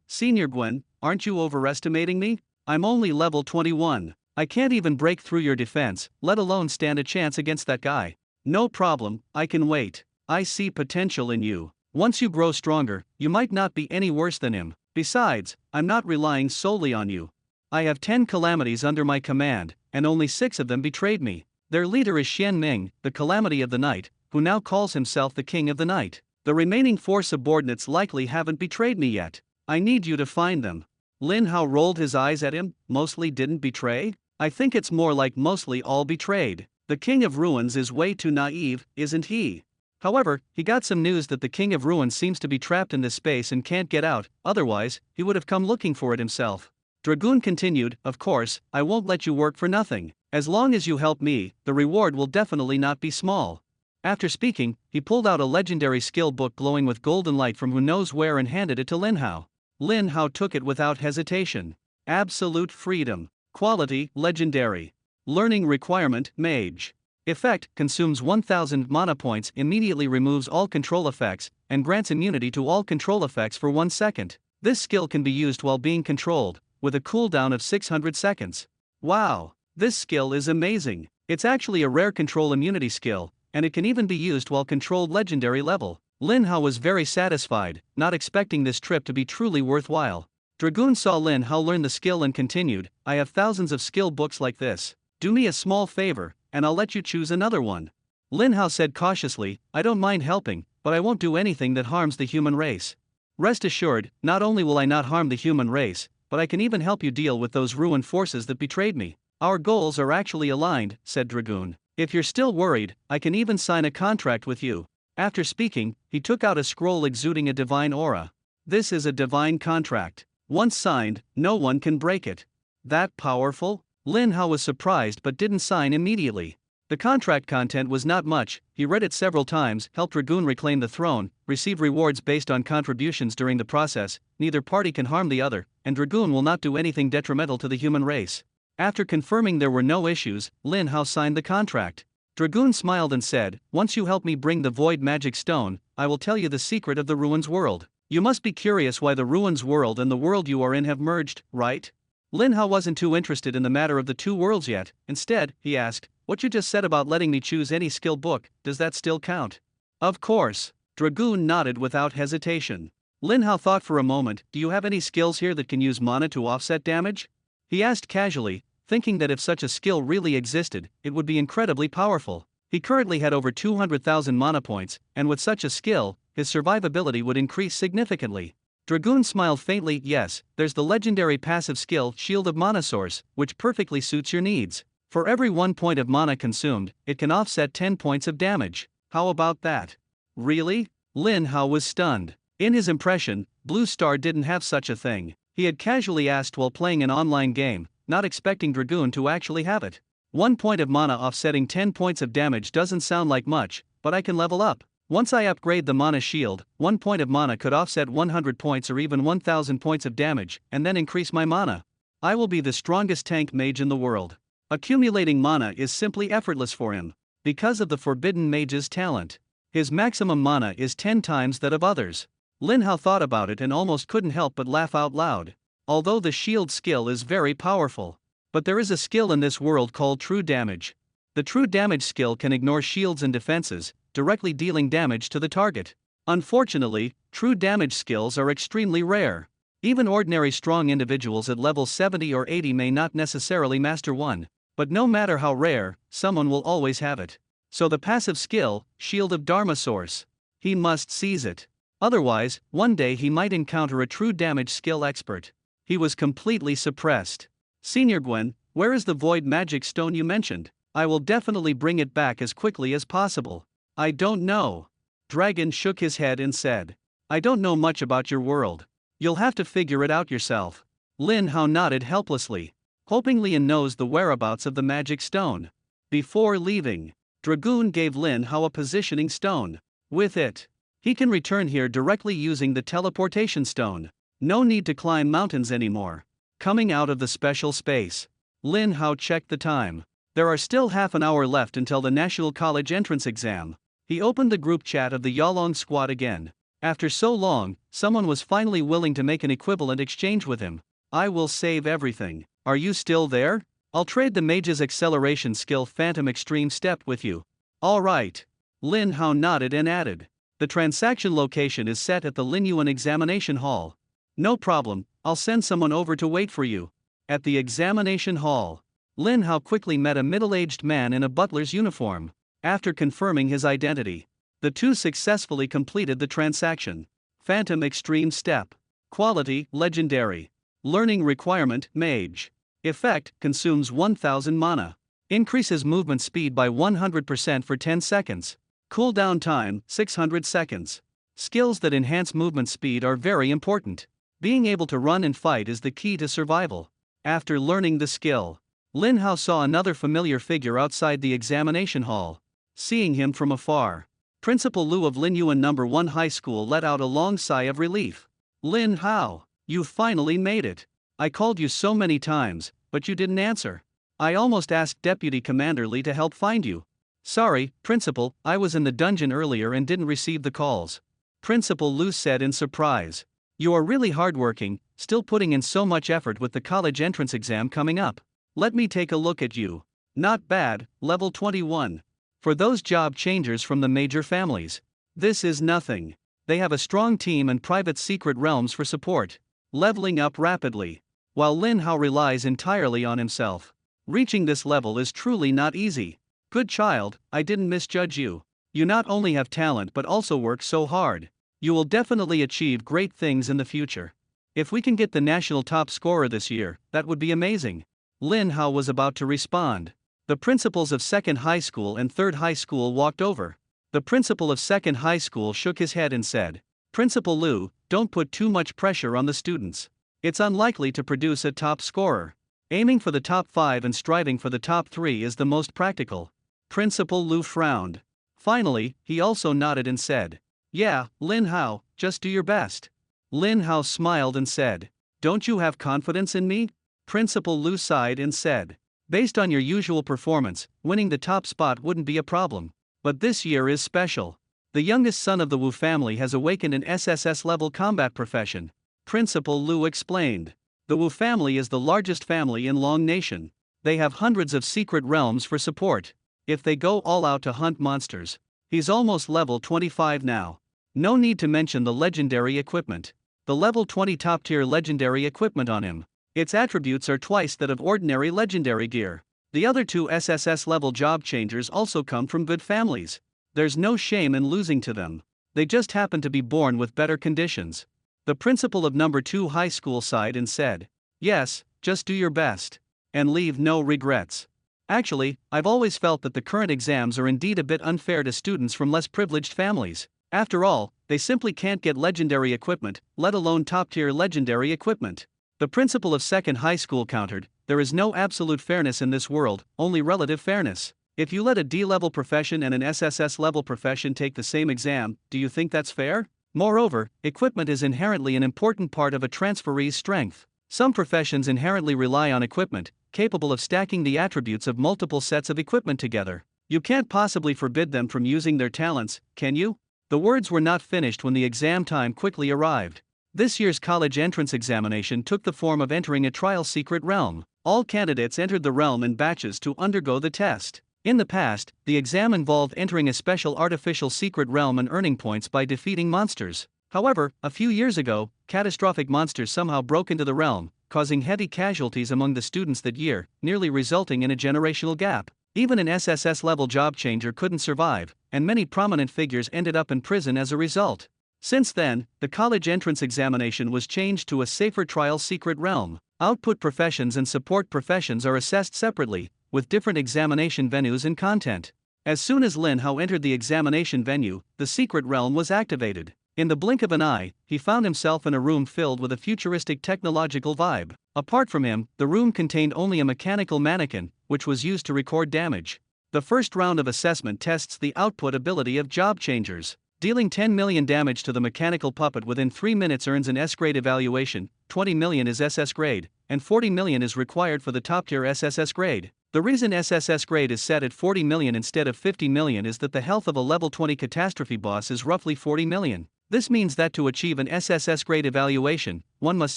Speaker 1: Senior Gwen, aren't you overestimating me? I'm only level 21. I can't even break through your defense, let alone stand a chance against that guy." "No problem, I can wait. I see potential in you. Once you grow stronger, you might not be any worse than him. Besides, I'm not relying solely on you. I have 10 calamities under my command, and only 6 of them betrayed me. Their leader is Xian Ming, the calamity of the night, who now calls himself the king of the night. The remaining 4 subordinates likely haven't betrayed me yet. I need you to find them." Lin Hao rolled his eyes at him. "Mostly didn't betray? I think it's more like mostly all betrayed. The king of ruins is way too naive, isn't he?" However, he got some news that the king of ruins seems to be trapped in this space and can't get out, otherwise, he would have come looking for it himself. Dragoon continued, "Of course, I won't let you work for nothing. As long as you help me, the reward will definitely not be small." After speaking, he pulled out a legendary skill book glowing with golden light from who knows where and handed it to Lin Hao. Lin Hao took it without hesitation. Absolute freedom. Quality, legendary. Learning requirement, mage. Effect, consumes 1000 mana points, immediately removes all control effects, and grants immunity to all control effects for 1 second. This skill can be used while being controlled, with a cooldown of 600 seconds. Wow, this skill is amazing. It's actually a rare control immunity skill, and it can even be used while controlled legendary level. Lin Hao was very satisfied, not expecting this trip to be truly worthwhile. Dragoon saw Lin Hao learn the skill and continued, "I have thousands of skill books like this. Do me a small favor, and I'll let you choose another one." Lin Hao said cautiously, "I don't mind helping, but I won't do anything that harms the human race. Rest assured, not only will I not harm the human race, but I can even help you deal with those ruined forces that betrayed me." "Our goals are actually aligned," said Dragoon. "If you're still worried, I can even sign a contract with you." After speaking, he took out a scroll exuding a divine aura. "This is a divine contract. Once signed, no one can break it." "That powerful?" Lin Hao was surprised but didn't sign immediately. The contract content was not much. He read it several times, helped Dragoon reclaim the throne, receive rewards based on contributions during the process, neither party can harm the other, and Dragoon will not do anything detrimental to the human race. After confirming there were no issues, Lin Hao signed the contract. Dragoon smiled and said, "Once you help me bring the Void Magic Stone, I will tell you the secret of the Ruins world. You must be curious why the Ruins world and the world you are in have merged, right?" Lin Hao wasn't too interested in the matter of the two worlds yet. Instead, he asked, "What you just said about letting me choose any skill book, does that still count?" "Of course." Dragoon nodded without hesitation. Lin Hao thought for a moment. "Do you have any skills here that can use mana to offset damage?" he asked casually, thinking that if such a skill really existed, it would be incredibly powerful. He currently had over 200,000 mana points, and with such a skill, his survivability would increase significantly. Dragoon smiled faintly. "Yes, there's the legendary passive skill Shield of Mana Source, which perfectly suits your needs. For every 1 point of mana consumed, it can offset 10 points of damage. How about that?" "Really?" Lin Hao was stunned. In his impression, Blue Star didn't have such a thing. He had casually asked while playing an online game, not expecting Dragoon to actually have it. 1 point of mana offsetting 10 points of damage doesn't sound like much, but I can level up. Once I upgrade the mana shield, 1 point of mana could offset 100 points or even 1000 points of damage, and then increase my mana. I will be the strongest tank mage in the world. Accumulating mana is simply effortless for him. Because of the Forbidden Mage's talent, his maximum mana is 10 times that of others. Lin Hao thought about it and almost couldn't help but laugh out loud. Although the shield skill is very powerful, but there is a skill in this world called True Damage. The True Damage skill can ignore shields and defenses, directly dealing damage to the target. Unfortunately, True Damage skills are extremely rare. Even ordinary strong individuals at level 70 or 80 may not necessarily master one. But no matter how rare, someone will always have it. So the passive skill, Shield of Dharma Source. He must seize it. Otherwise, one day he might encounter a true damage skill expert. He was completely suppressed. "Senior Gwen, where is the void magic stone you mentioned? I will definitely bring it back as quickly as possible." "I don't know." Dragon shook his head and said, "I don't know much about your world. You'll have to figure it out yourself." Lin Hao nodded helplessly, hoping Lian knows the whereabouts of the magic stone. Before leaving, Dragoon gave Lin Hao a positioning stone. With it, he can return here directly using the teleportation stone. No need to climb mountains anymore. Coming out of the special space, Lin Hao checked the time. There are still half an hour left until the National College entrance exam. He opened the group chat of the Yalong squad again. After so long, someone was finally willing to make an equivalent exchange with him. "I will save everything. Are you still there? I'll trade the mage's acceleration skill Phantom Extreme Step with you." "All right." Lin Hao nodded and added, "The transaction location is set at the Linyuan examination hall." "No problem, I'll send someone over to wait for you." At the examination hall, Lin Hao quickly met a middle-aged man in a butler's uniform. After confirming his identity, the two successfully completed the transaction. Phantom Extreme Step. Quality, Legendary. Learning requirement, Mage. Effect, consumes 1000 mana. Increases movement speed by 100% for 10 seconds. Cooldown time, 600 seconds. Skills that enhance movement speed are very important. Being able to run and fight is the key to survival. After learning the skill, Lin Hao saw another familiar figure outside the examination hall. Seeing him from afar, Principal Lu of Linyuan No. 1 High School let out a long sigh of relief. "Lin Hao, you finally made it. I called you so many times, but you didn't answer. I almost asked Deputy Commander Li to help find you." "Sorry, Principal, I was in the dungeon earlier and didn't receive the calls." Principal Lu said in surprise. "You are really hardworking, still putting in so much effort with the college entrance exam coming up. Let me take a look at you. Not bad, level 21. For those job changers from the major families, this is nothing. They have a strong team and private secret realms for support. Leveling up rapidly, while Lin Hao relies entirely on himself. Reaching this level is truly not easy. Good child, I didn't misjudge you. You not only have talent but also work so hard. You will definitely achieve great things in the future. If we can get the national top scorer this year, that would be amazing." Lin Hao was about to respond. The principals of 2nd High School and 3rd High School walked over. The principal of 2nd High School shook his head and said, "Principal Lu, don't put too much pressure on the students. It's unlikely to produce a top scorer. Aiming for the top 5 and striving for the top 3 is the most practical." Principal Lu frowned. Finally, he also nodded and said, "Yeah, Lin Hao, just do your best." Lin Hao smiled and said, "Don't you have confidence in me?" Principal Lu sighed and said, "Based on your usual performance, winning the top spot wouldn't be a problem. But this year is special. The youngest son of the Wu family has awakened an SSS level combat profession." Principal Lu explained. The Wu family is the largest family in Long Nation. They have hundreds of secret realms for support. If they go all out to hunt monsters. He's almost level 25 now. No need to mention the legendary equipment. The level 20 top tier legendary equipment on him. Its attributes are twice that of ordinary legendary gear. The other two SSS level job changers also come from good families. There's no shame in losing to them. They just happen to be born with better conditions. The principal of number 2 high school sighed and said, "Yes, just do your best. And leave no regrets. Actually, I've always felt that the current exams are indeed a bit unfair to students from less privileged families. After all, they simply can't get legendary equipment, let alone top-tier legendary equipment." The principal of second high school countered, "There is no absolute fairness in this world, only relative fairness. If you let a D-level profession and an SSS-level profession take the same exam, do you think that's fair? Moreover, equipment is inherently an important part of a transferee's strength. Some professions inherently rely on equipment, capable of stacking the attributes of multiple sets of equipment together. You can't possibly forbid them from using their talents, can you?" The words were not finished when the exam time quickly arrived. This year's college entrance examination took the form of entering a trial secret realm. All candidates entered the realm in batches to undergo the test. In the past, the exam involved entering a special artificial secret realm and earning points by defeating monsters. However, a few years ago, catastrophic monsters somehow broke into the realm, causing heavy casualties among the students that year, nearly resulting in a generational gap. Even an SSS-level job changer couldn't survive, and many prominent figures ended up in prison as a result. Since then, the college entrance examination was changed to a safer trial secret realm. Output professions and support professions are assessed separately, with different examination venues and content. As soon as Lin Hao entered the examination venue, the secret realm was activated. In the blink of an eye, he found himself in a room filled with a futuristic technological vibe. Apart from him, the room contained only a mechanical mannequin, which was used to record damage. The first round of assessment tests the output ability of job changers. Dealing 10 million damage to the mechanical puppet within 3 minutes earns an S-grade evaluation, 20 million is SS grade, and 40 million is required for the top-tier SSS grade. The reason SSS grade is set at 40 million instead of 50 million is that the health of a level 20 catastrophe boss is roughly 40 million. This means that to achieve an SSS grade evaluation, one must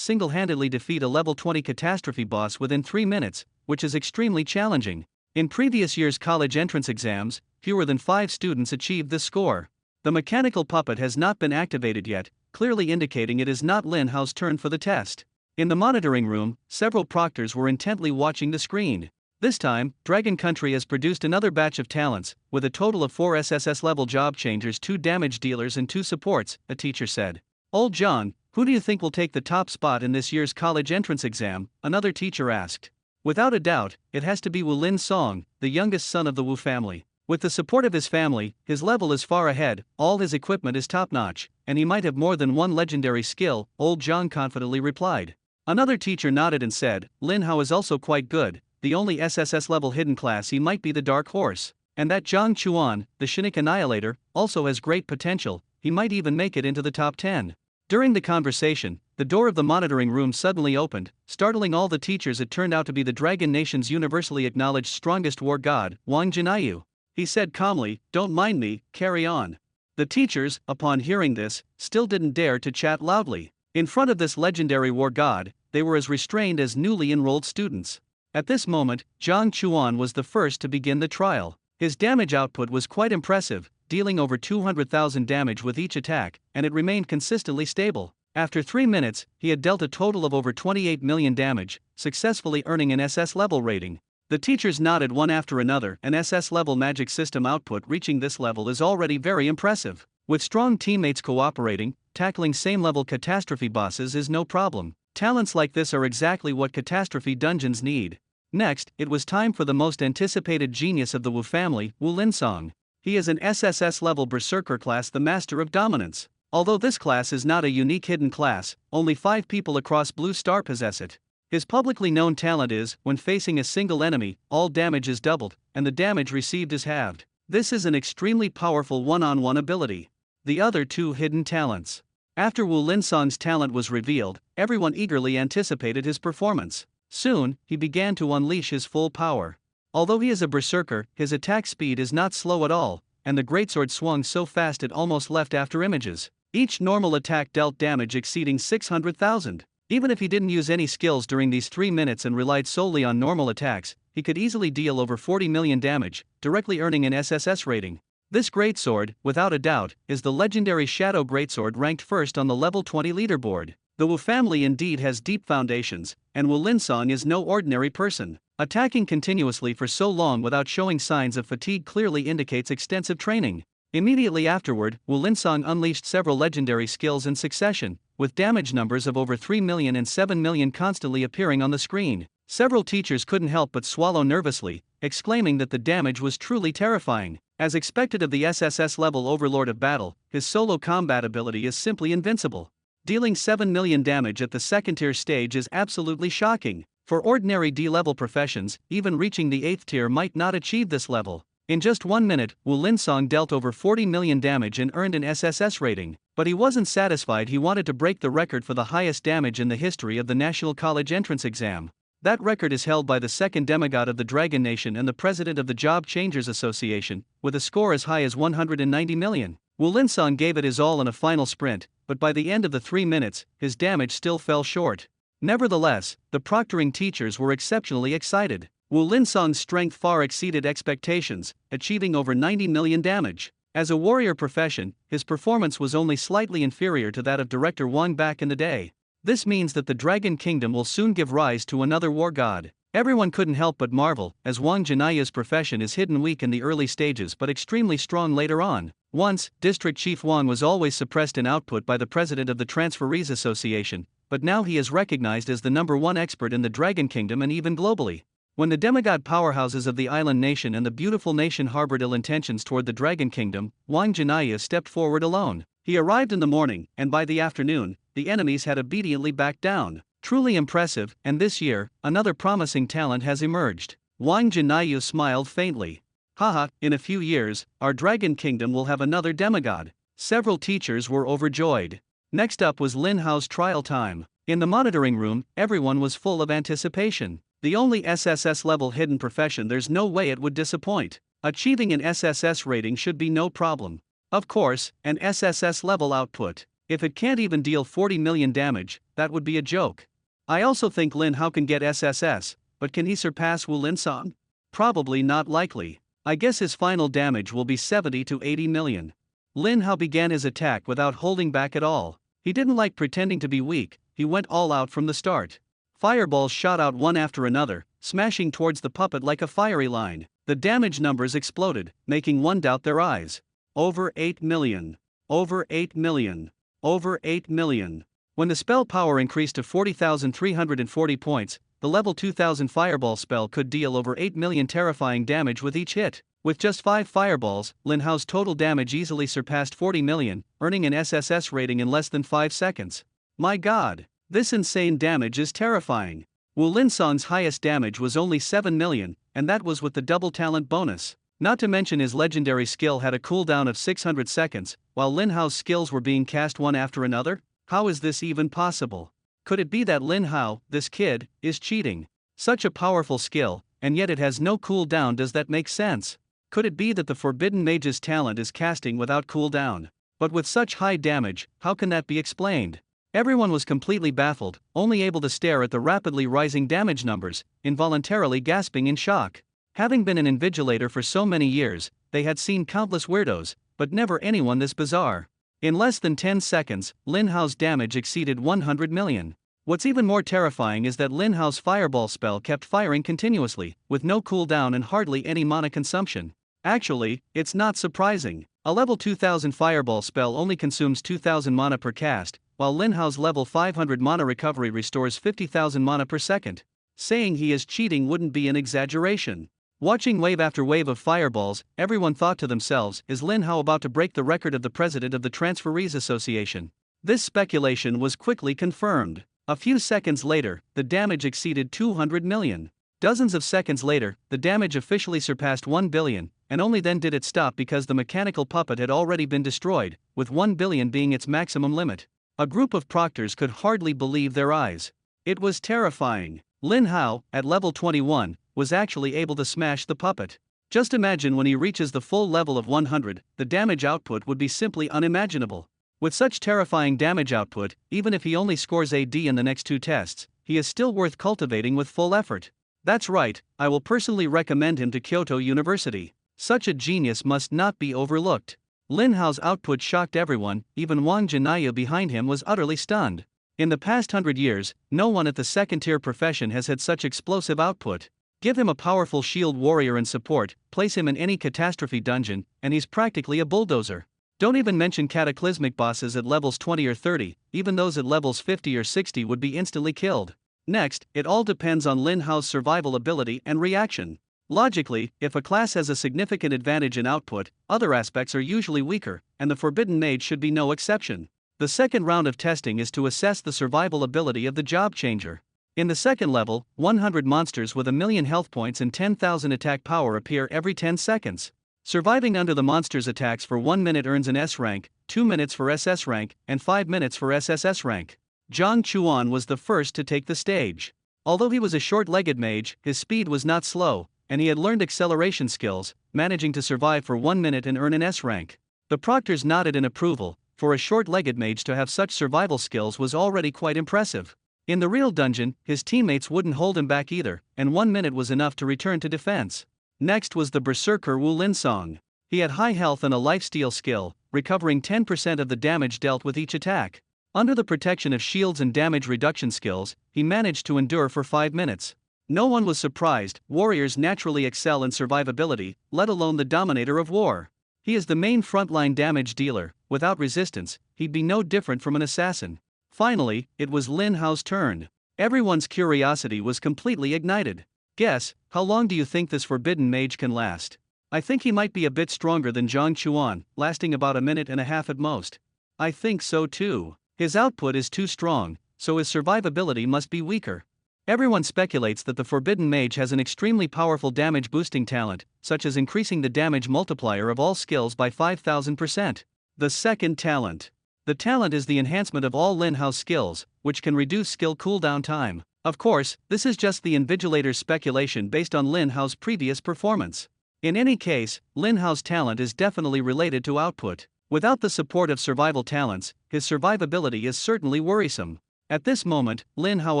Speaker 1: single-handedly defeat a level 20 catastrophe boss within 3 minutes, which is extremely challenging. In previous year's college entrance exams, fewer than 5 students achieved this score. The mechanical puppet has not been activated yet, clearly indicating it is not Lin Hao's turn for the test. In the monitoring room, several proctors were intently watching the screen. This time, Dragon Country has produced another batch of talents, with a total of 4 SSS-level job changers, 2 damage dealers and 2 supports, a teacher said. "Old John, who do you think will take the top spot in this year's college entrance exam?" another teacher asked. "Without a doubt, it has to be Wu Lin Song, the youngest son of the Wu family. With the support of his family, his level is far ahead, all his equipment is top-notch, and he might have more than one legendary skill," Old John confidently replied. Another teacher nodded and said, "Lin Hao is also quite good, the only SSS-level hidden class he might be the dark horse. And that Zhang Chuan, the Shinik Annihilator, also has great potential, he might even make it into the top 10. During the conversation, the door of the monitoring room suddenly opened, startling all the teachers. It turned out to be the Dragon Nation's universally acknowledged strongest war god, Wang Jinayu. He said calmly, "Don't mind me, carry on." The teachers, upon hearing this, still didn't dare to chat loudly. In front of this legendary war god, they were as restrained as newly enrolled students. At this moment, Zhang Chuan was the first to begin the trial. His damage output was quite impressive, dealing over 200,000 damage with each attack, and it remained consistently stable. After 3 minutes, he had dealt a total of over 28 million damage, successfully earning an SS level rating. The teachers nodded one after another. An SS level magic system output reaching this level is already very impressive. With strong teammates cooperating, tackling same level catastrophe bosses is no problem. Talents like this are exactly what catastrophe dungeons need. Next, it was time for the most anticipated genius of the Wu family, Wu Linsong. He is an SSS level berserker class, the Master of Dominance. Although this class is not a unique hidden class, only 5 people across Blue Star possess it. His publicly known talent is, when facing a single enemy, all damage is doubled, and the damage received is halved. This is an extremely powerful one-on-one ability. The other 2 hidden talents. After Wu Linsong's talent was revealed, everyone eagerly anticipated his performance. Soon, he began to unleash his full power. Although he is a berserker, his attack speed is not slow at all, and the greatsword swung so fast it almost left after images. Each normal attack dealt damage exceeding 600,000. Even if he didn't use any skills during these 3 minutes and relied solely on normal attacks, he could easily deal over 40 million damage, directly earning an SSS rating. This greatsword, without a doubt, is the legendary Shadow Greatsword ranked first on the level 20 leaderboard. The Wu family indeed has deep foundations, and Wu Linsong is no ordinary person. Attacking continuously for so long without showing signs of fatigue clearly indicates extensive training. Immediately afterward, Wu Linsong unleashed several legendary skills in succession, with damage numbers of over 3 million and 7 million constantly appearing on the screen. Several teachers couldn't help but swallow nervously, exclaiming that the damage was truly terrifying. As expected of the SSS level Overlord of Battle, his solo combat ability is simply invincible. Dealing 7 million damage at the second tier stage is absolutely shocking. For ordinary D-level professions, even reaching the 8th tier might not achieve this level. In just 1 minute, Wu Linsong dealt over 40 million damage and earned an SSS rating. But he wasn't satisfied. He wanted to break the record for the highest damage in the history of the National College entrance exam. That record is held by the second demigod of the Dragon Nation and the president of the Job Changers Association, with a score as high as 190 million. Wu Linsong gave it his all in a final sprint, but by the end of the 3 minutes, his damage still fell short. Nevertheless, the proctoring teachers were exceptionally excited. Wu Linsong's strength far exceeded expectations, achieving over 90 million damage. As a warrior profession, his performance was only slightly inferior to that of Director Wang back in the day. This means that the Dragon Kingdom will soon give rise to another war god. Everyone couldn't help but marvel, as Wang Jinaya's profession is hidden weak in the early stages but extremely strong later on. Once, District Chief Wang was always suppressed in output by the president of the Transferees Association, but now he is recognized as the #1 expert in the Dragon Kingdom and even globally. When the demigod powerhouses of the island nation and the beautiful nation harbored ill intentions toward the Dragon Kingdom, Wang Jinaya stepped forward alone. He arrived in the morning, and by the afternoon, the enemies had obediently backed down. Truly impressive, and this year, another promising talent has emerged. Wang Jinaya smiled faintly. Haha, in a few years, our Dragon Kingdom will have another demigod. Several teachers were overjoyed. Next up was Lin Hao's trial time. In the monitoring room, everyone was full of anticipation. The only SSS level hidden profession, there's no way it would disappoint. Achieving an SSS rating should be no problem. Of course, an SSS level output. If it can't even deal 40 million damage, that would be a joke. I also think Lin Hao can get SSS, but can he surpass Wu Linsong? Probably not likely. I guess his final damage will be 70 to 80 million. Lin Hao began his attack without holding back at all. He didn't like pretending to be weak, he went all out from the start. Fireballs shot out one after another, smashing towards the puppet like a fiery line. The damage numbers exploded, making one doubt their eyes. Over 8 million. Over 8 million. Over 8 million. When the spell power increased to 40,340 points, the level 2000 fireball spell could deal over 8 million terrifying damage with each hit. With just 5 fireballs, Lin Hao's total damage easily surpassed 40 million, earning an SSS rating in less than 5 seconds. My god, this insane damage is terrifying. Wu Linsong's highest damage was only 7 million, and that was with the double talent bonus. Not to mention his legendary skill had a cooldown of 600 seconds, while Lin Hao's skills were being cast one after another? How is this even possible? Could it be that Lin Hao, this kid, is cheating? Such a powerful skill, and yet it has no cooldown. Does that make sense? Could it be that the Forbidden Mage's talent is casting without cooldown? But with such high damage, how can that be explained? Everyone was completely baffled, only able to stare at the rapidly rising damage numbers, involuntarily gasping in shock. Having been an invigilator for so many years, they had seen countless weirdos, but never anyone this bizarre. In less than 10 seconds, Lin Hao's damage exceeded 100 million. What's even more terrifying is that Lin Hao's fireball spell kept firing continuously, with no cooldown and hardly any mana consumption. Actually, it's not surprising. A level 2000 fireball spell only consumes 2000 mana per cast, while Lin Hao's level 500 mana recovery restores 50,000 mana per second. Saying he is cheating wouldn't be an exaggeration. Watching wave after wave of fireballs, everyone thought to themselves, is Lin Hao about to break the record of the president of the Transferees Association? This speculation was quickly confirmed. A few seconds later, the damage exceeded 200 million. Dozens of seconds later, the damage officially surpassed 1 billion, and only then did it stop because the mechanical puppet had already been destroyed, with 1 billion being its maximum limit. A group of proctors could hardly believe their eyes. It was terrifying. Lin Hao, at level 21, was actually able to smash the puppet. Just imagine when he reaches the full level of 100, the damage output would be simply unimaginable. With such terrifying damage output, even if he only scores a D in the next 2 tests, he is still worth cultivating with full effort. That's right, I will personally recommend him to Kyoto University. Such a genius must not be overlooked. Lin Hao's output shocked everyone, even Wang Jinyu behind him was utterly stunned. In the past 100 years, no one at the second-tier profession has had such explosive output. Give him a powerful shield warrior and support, place him in any catastrophe dungeon, and he's practically a bulldozer. Don't even mention cataclysmic bosses at levels 20 or 30, even those at levels 50 or 60 would be instantly killed. Next, it all depends on Lin Hao's survival ability and reaction. Logically, if a class has a significant advantage in output, other aspects are usually weaker, and the Forbidden Mage should be no exception. The second round of testing is to assess the survival ability of the Job Changer. In the second level, 100 monsters with 1,000,000 health points and 10,000 attack power appear every 10 seconds. Surviving under the monster's attacks for 1 minute earns an S rank, 2 minutes for SS rank, and 5 minutes for SSS rank. Zhang Chuan was the first to take the stage. Although he was a short-legged mage, his speed was not slow, and he had learned acceleration skills, managing to survive for 1 minute and earn an S rank. The proctors nodded in approval. For a short-legged mage to have such survival skills was already quite impressive. In the real dungeon, his teammates wouldn't hold him back either, and 1 minute was enough to return to defense. Next was the berserker Wu Linsong. He had high health and a lifesteal skill, recovering 10% of the damage dealt with each attack. Under the protection of shields and damage reduction skills, he managed to endure for 5 minutes. No one was surprised, warriors naturally excel in survivability, let alone the dominator of war. He is the main frontline damage dealer. Without resistance, he'd be no different from an assassin. Finally, it was Lin Hao's turn. Everyone's curiosity was completely ignited. Guess, how long do you think this Forbidden Mage can last? I think he might be a bit stronger than Zhang Chuan, lasting about 1.5 minutes at most. I think so too. His output is too strong, so his survivability must be weaker. Everyone speculates that the Forbidden Mage has an extremely powerful damage boosting talent, such as increasing the damage multiplier of all skills by 5,000%. The second talent. The talent is the enhancement of all Lin Hao's skills, which can reduce skill cooldown time. Of course, this is just the invigilator's speculation based on Lin Hao's previous performance. In any case, Lin Hao's talent is definitely related to output. Without the support of survival talents, his survivability is certainly worrisome. At this moment, Lin Hao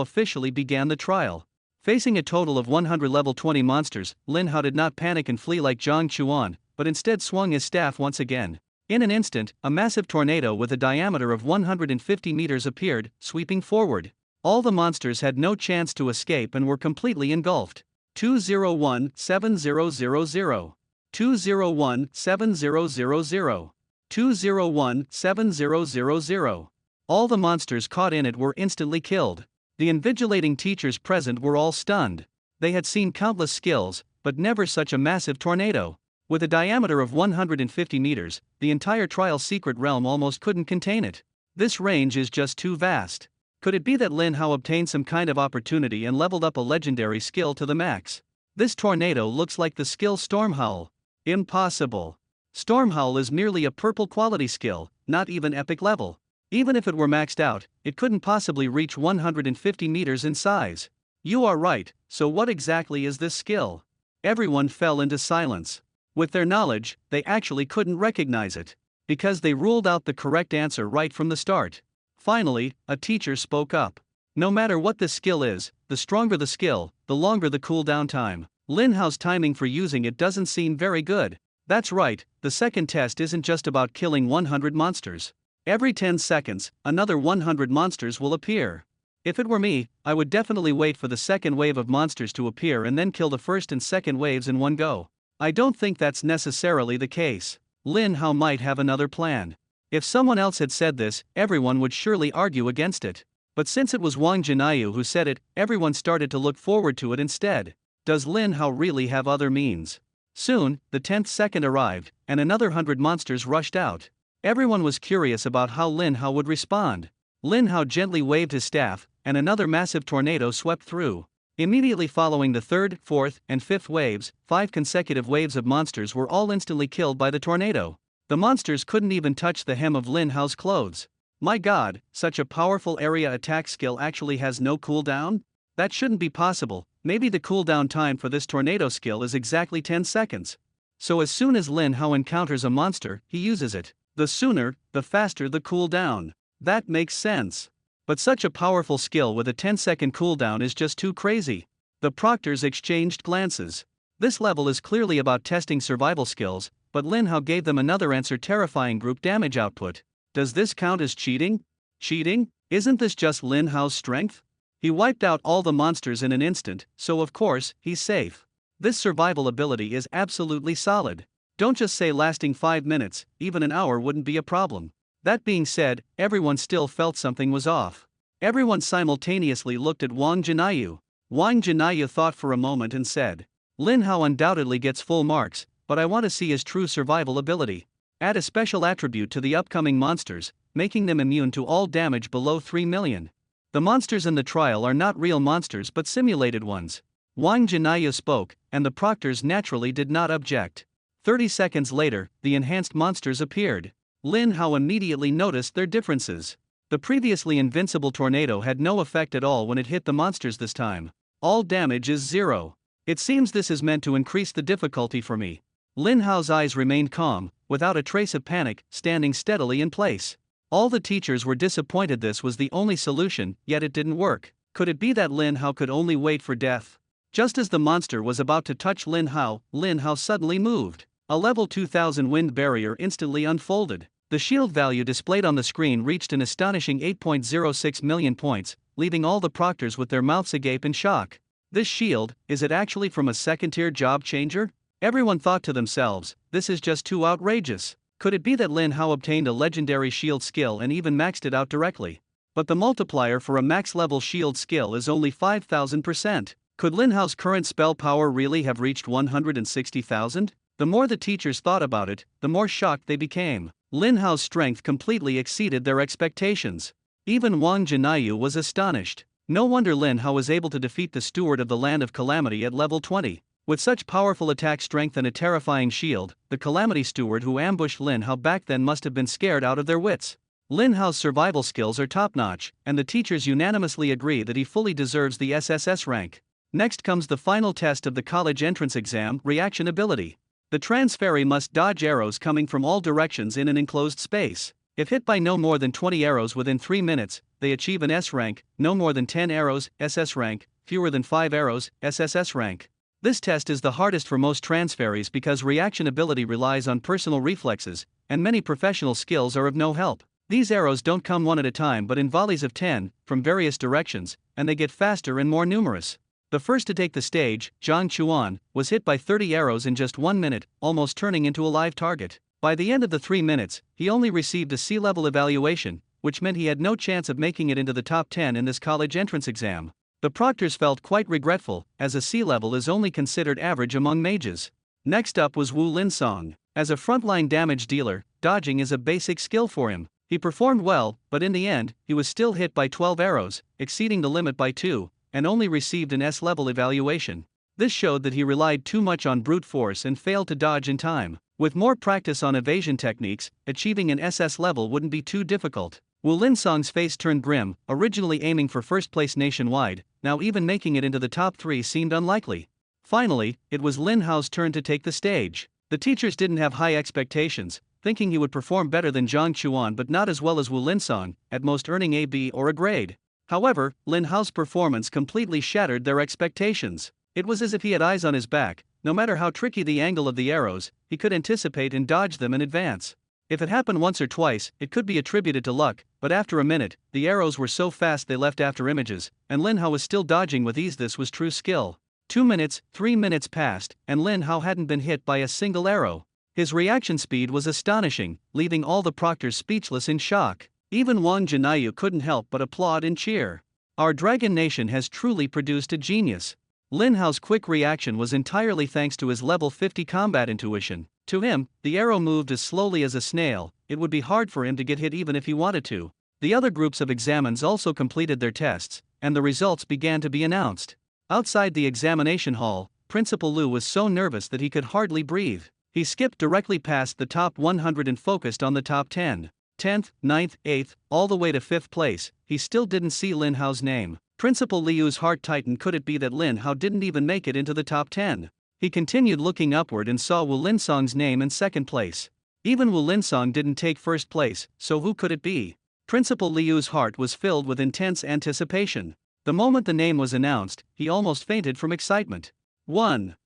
Speaker 1: officially began the trial. Facing a total of 100 level 20 monsters, Lin Hao did not panic and flee like Zhang Chuan, but instead swung his staff once again. In an instant, a massive tornado with a diameter of 150 meters appeared, sweeping forward. All the monsters had no chance to escape and were completely engulfed. 201-7000. 201-7000. 201-7000. All the monsters caught in it were instantly killed. The invigilating teachers present were all stunned. They had seen countless skills, but never such a massive tornado. With a diameter of 150 meters, the entire trial's secret realm almost couldn't contain it. This range is just too vast. Could it be that Lin Hao obtained some kind of opportunity and leveled up a legendary skill to the max? This tornado looks like the skill Stormhowl. Impossible. Stormhowl is merely a purple quality skill, not even epic level. Even if it were maxed out, it couldn't possibly reach 150 meters in size. You are right, so what exactly is this skill? Everyone fell into silence. With their knowledge, they actually couldn't recognize it, because they ruled out the correct answer right from the start. Finally, a teacher spoke up. No matter what this skill is, the stronger the skill, the longer the cooldown time. Lin Hao's timing for using it doesn't seem very good. That's right, the second test isn't just about killing 100 monsters. Every 10 seconds, another 100 monsters will appear. If it were me, I would definitely wait for the second wave of monsters to appear and then kill the first and second waves in one go. I don't think that's necessarily the case. Lin Hao might have another plan. If someone else had said this, everyone would surely argue against it. But since it was Wang Jinyu who said it, everyone started to look forward to it instead. Does Lin Hao really have other means? Soon, the 10th second arrived, and another 100 monsters rushed out. Everyone was curious about how Lin Hao would respond. Lin Hao gently waved his staff, and another massive tornado swept through. Immediately following the third, fourth, and fifth waves, 5 consecutive waves of monsters were all instantly killed by the tornado. The monsters couldn't even touch the hem of Lin Hao's clothes. My god, such a powerful area attack skill actually has no cooldown? That shouldn't be possible. Maybe the cooldown time for this tornado skill is exactly 10 seconds. So as soon as Lin Hao encounters a monster, he uses it. The sooner, the faster the cooldown. That makes sense. But such a powerful skill with a 10-second cooldown is just too crazy. The proctors exchanged glances. This level is clearly about testing survival skills, but Lin Hao gave them another answer: terrifying group damage output. Does this count as cheating? Cheating? Isn't this just Lin Hao's strength? He wiped out all the monsters in an instant, so of course, he's safe. This survival ability is absolutely solid. Don't just say lasting 5 minutes, even an hour wouldn't be a problem. That being said, everyone still felt something was off. Everyone simultaneously looked at Wang Jinayu. Wang Jinayu thought for a moment and said, Lin Hao undoubtedly gets full marks, but I want to see his true survival ability. Add a special attribute to the upcoming monsters, making them immune to all damage below 3 million. The monsters in the trial are not real monsters but simulated ones. Wang Jinayu spoke, and the proctors naturally did not object. 30 seconds later, the enhanced monsters appeared. Lin Hao immediately noticed their differences. The previously invincible tornado had no effect at all when it hit the monsters this time. All damage is 0. It seems this is meant to increase the difficulty for me. Lin Hao's eyes remained calm, without a trace of panic, standing steadily in place. All the teachers were disappointed this was the only solution, yet it didn't work. Could it be that Lin Hao could only wait for death? Just as the monster was about to touch Lin Hao suddenly moved. A level 2000 wind barrier instantly unfolded. The shield value displayed on the screen reached an astonishing 8.06 million points, leaving all the proctors with their mouths agape in shock. This shield, is it actually from a second-tier job changer? Everyone thought to themselves, this is just too outrageous. Could it be that Lin Hao obtained a legendary shield skill and even maxed it out directly? But the multiplier for a max-level shield skill is only 5,000%. Could Lin Hao's current spell power really have reached 160,000? The more the teachers thought about it, the more shocked they became. Lin Hao's strength completely exceeded their expectations. Even Wang Jinayu was astonished. No wonder Lin Hao was able to defeat the steward of the Land of Calamity at level 20. With such powerful attack strength and a terrifying shield, the Calamity steward who ambushed Lin Hao back then must have been scared out of their wits. Lin Hao's survival skills are top-notch, and the teachers unanimously agree that he fully deserves the SSS rank. Next comes the final test of the college entrance exam: reaction ability. The transferee must dodge arrows coming from all directions in an enclosed space. If hit by no more than 20 arrows within 3 minutes, they achieve an S rank, no more than 10 arrows, SS rank, fewer than 5 arrows, SSS rank. This test is the hardest for most transferees because reaction ability relies on personal reflexes, and many professional skills are of no help. These arrows don't come one at a time but in volleys of 10, from various directions, and they get faster and more numerous. The first to take the stage, Zhang Chuan, was hit by 30 arrows in just 1 minute, almost turning into a live target. By the end of the 3 minutes, he only received a C-level evaluation, which meant he had no chance of making it into the top 10 in this college entrance exam. The proctors felt quite regretful, as a C-level is only considered average among mages. Next up was Wu Linsong. As a frontline damage dealer, dodging is a basic skill for him. He performed well, but in the end, he was still hit by 12 arrows, exceeding the limit by 2, and only received an S-level evaluation. This showed that he relied too much on brute force and failed to dodge in time. With more practice on evasion techniques, achieving an SS level wouldn't be too difficult. Wu Linsong's face turned grim. Originally aiming for first place nationwide, now even making it into the top 3 seemed unlikely. Finally, it was Lin Hao's turn to take the stage. The teachers didn't have high expectations, thinking he would perform better than Zhang Chuan but not as well as Wu Linsong, at most earning a B or a grade. However, Lin Hao's performance completely shattered their expectations. It was as if he had eyes on his back. No matter how tricky the angle of the arrows, he could anticipate and dodge them in advance. If it happened once or twice, it could be attributed to luck, but after a minute, the arrows were so fast they left after images, and Lin Hao was still dodging with ease. This was true skill. 2 minutes, 3 minutes passed, and Lin Hao hadn't been hit by a single arrow. His reaction speed was astonishing, leaving all the proctors speechless in shock. Even Wang Jinayu couldn't help but applaud and cheer. Our Dragon Nation has truly produced a genius. Lin Hao's quick reaction was entirely thanks to his level 50 combat intuition. To him, the arrow moved as slowly as a snail. It would be hard for him to get hit even if he wanted to. The other groups of examines also completed their tests, and the results began to be announced. Outside the examination hall, Principal Lu was so nervous that he could hardly breathe. He skipped directly past the top 100 and focused on the top 10. 10th, 9th, 8th, all the way to 5th place. He still didn't see Lin Hao's name. Principal Liu's heart tightened. Could it be that Lin Hao didn't even make it into the top 10? He continued looking upward and saw Wu Linsong's name in 2nd place. Even Wu Linsong didn't take first place, so who could it be? Principal Liu's heart was filled with intense anticipation. The moment the name was announced, he almost fainted from excitement. 1.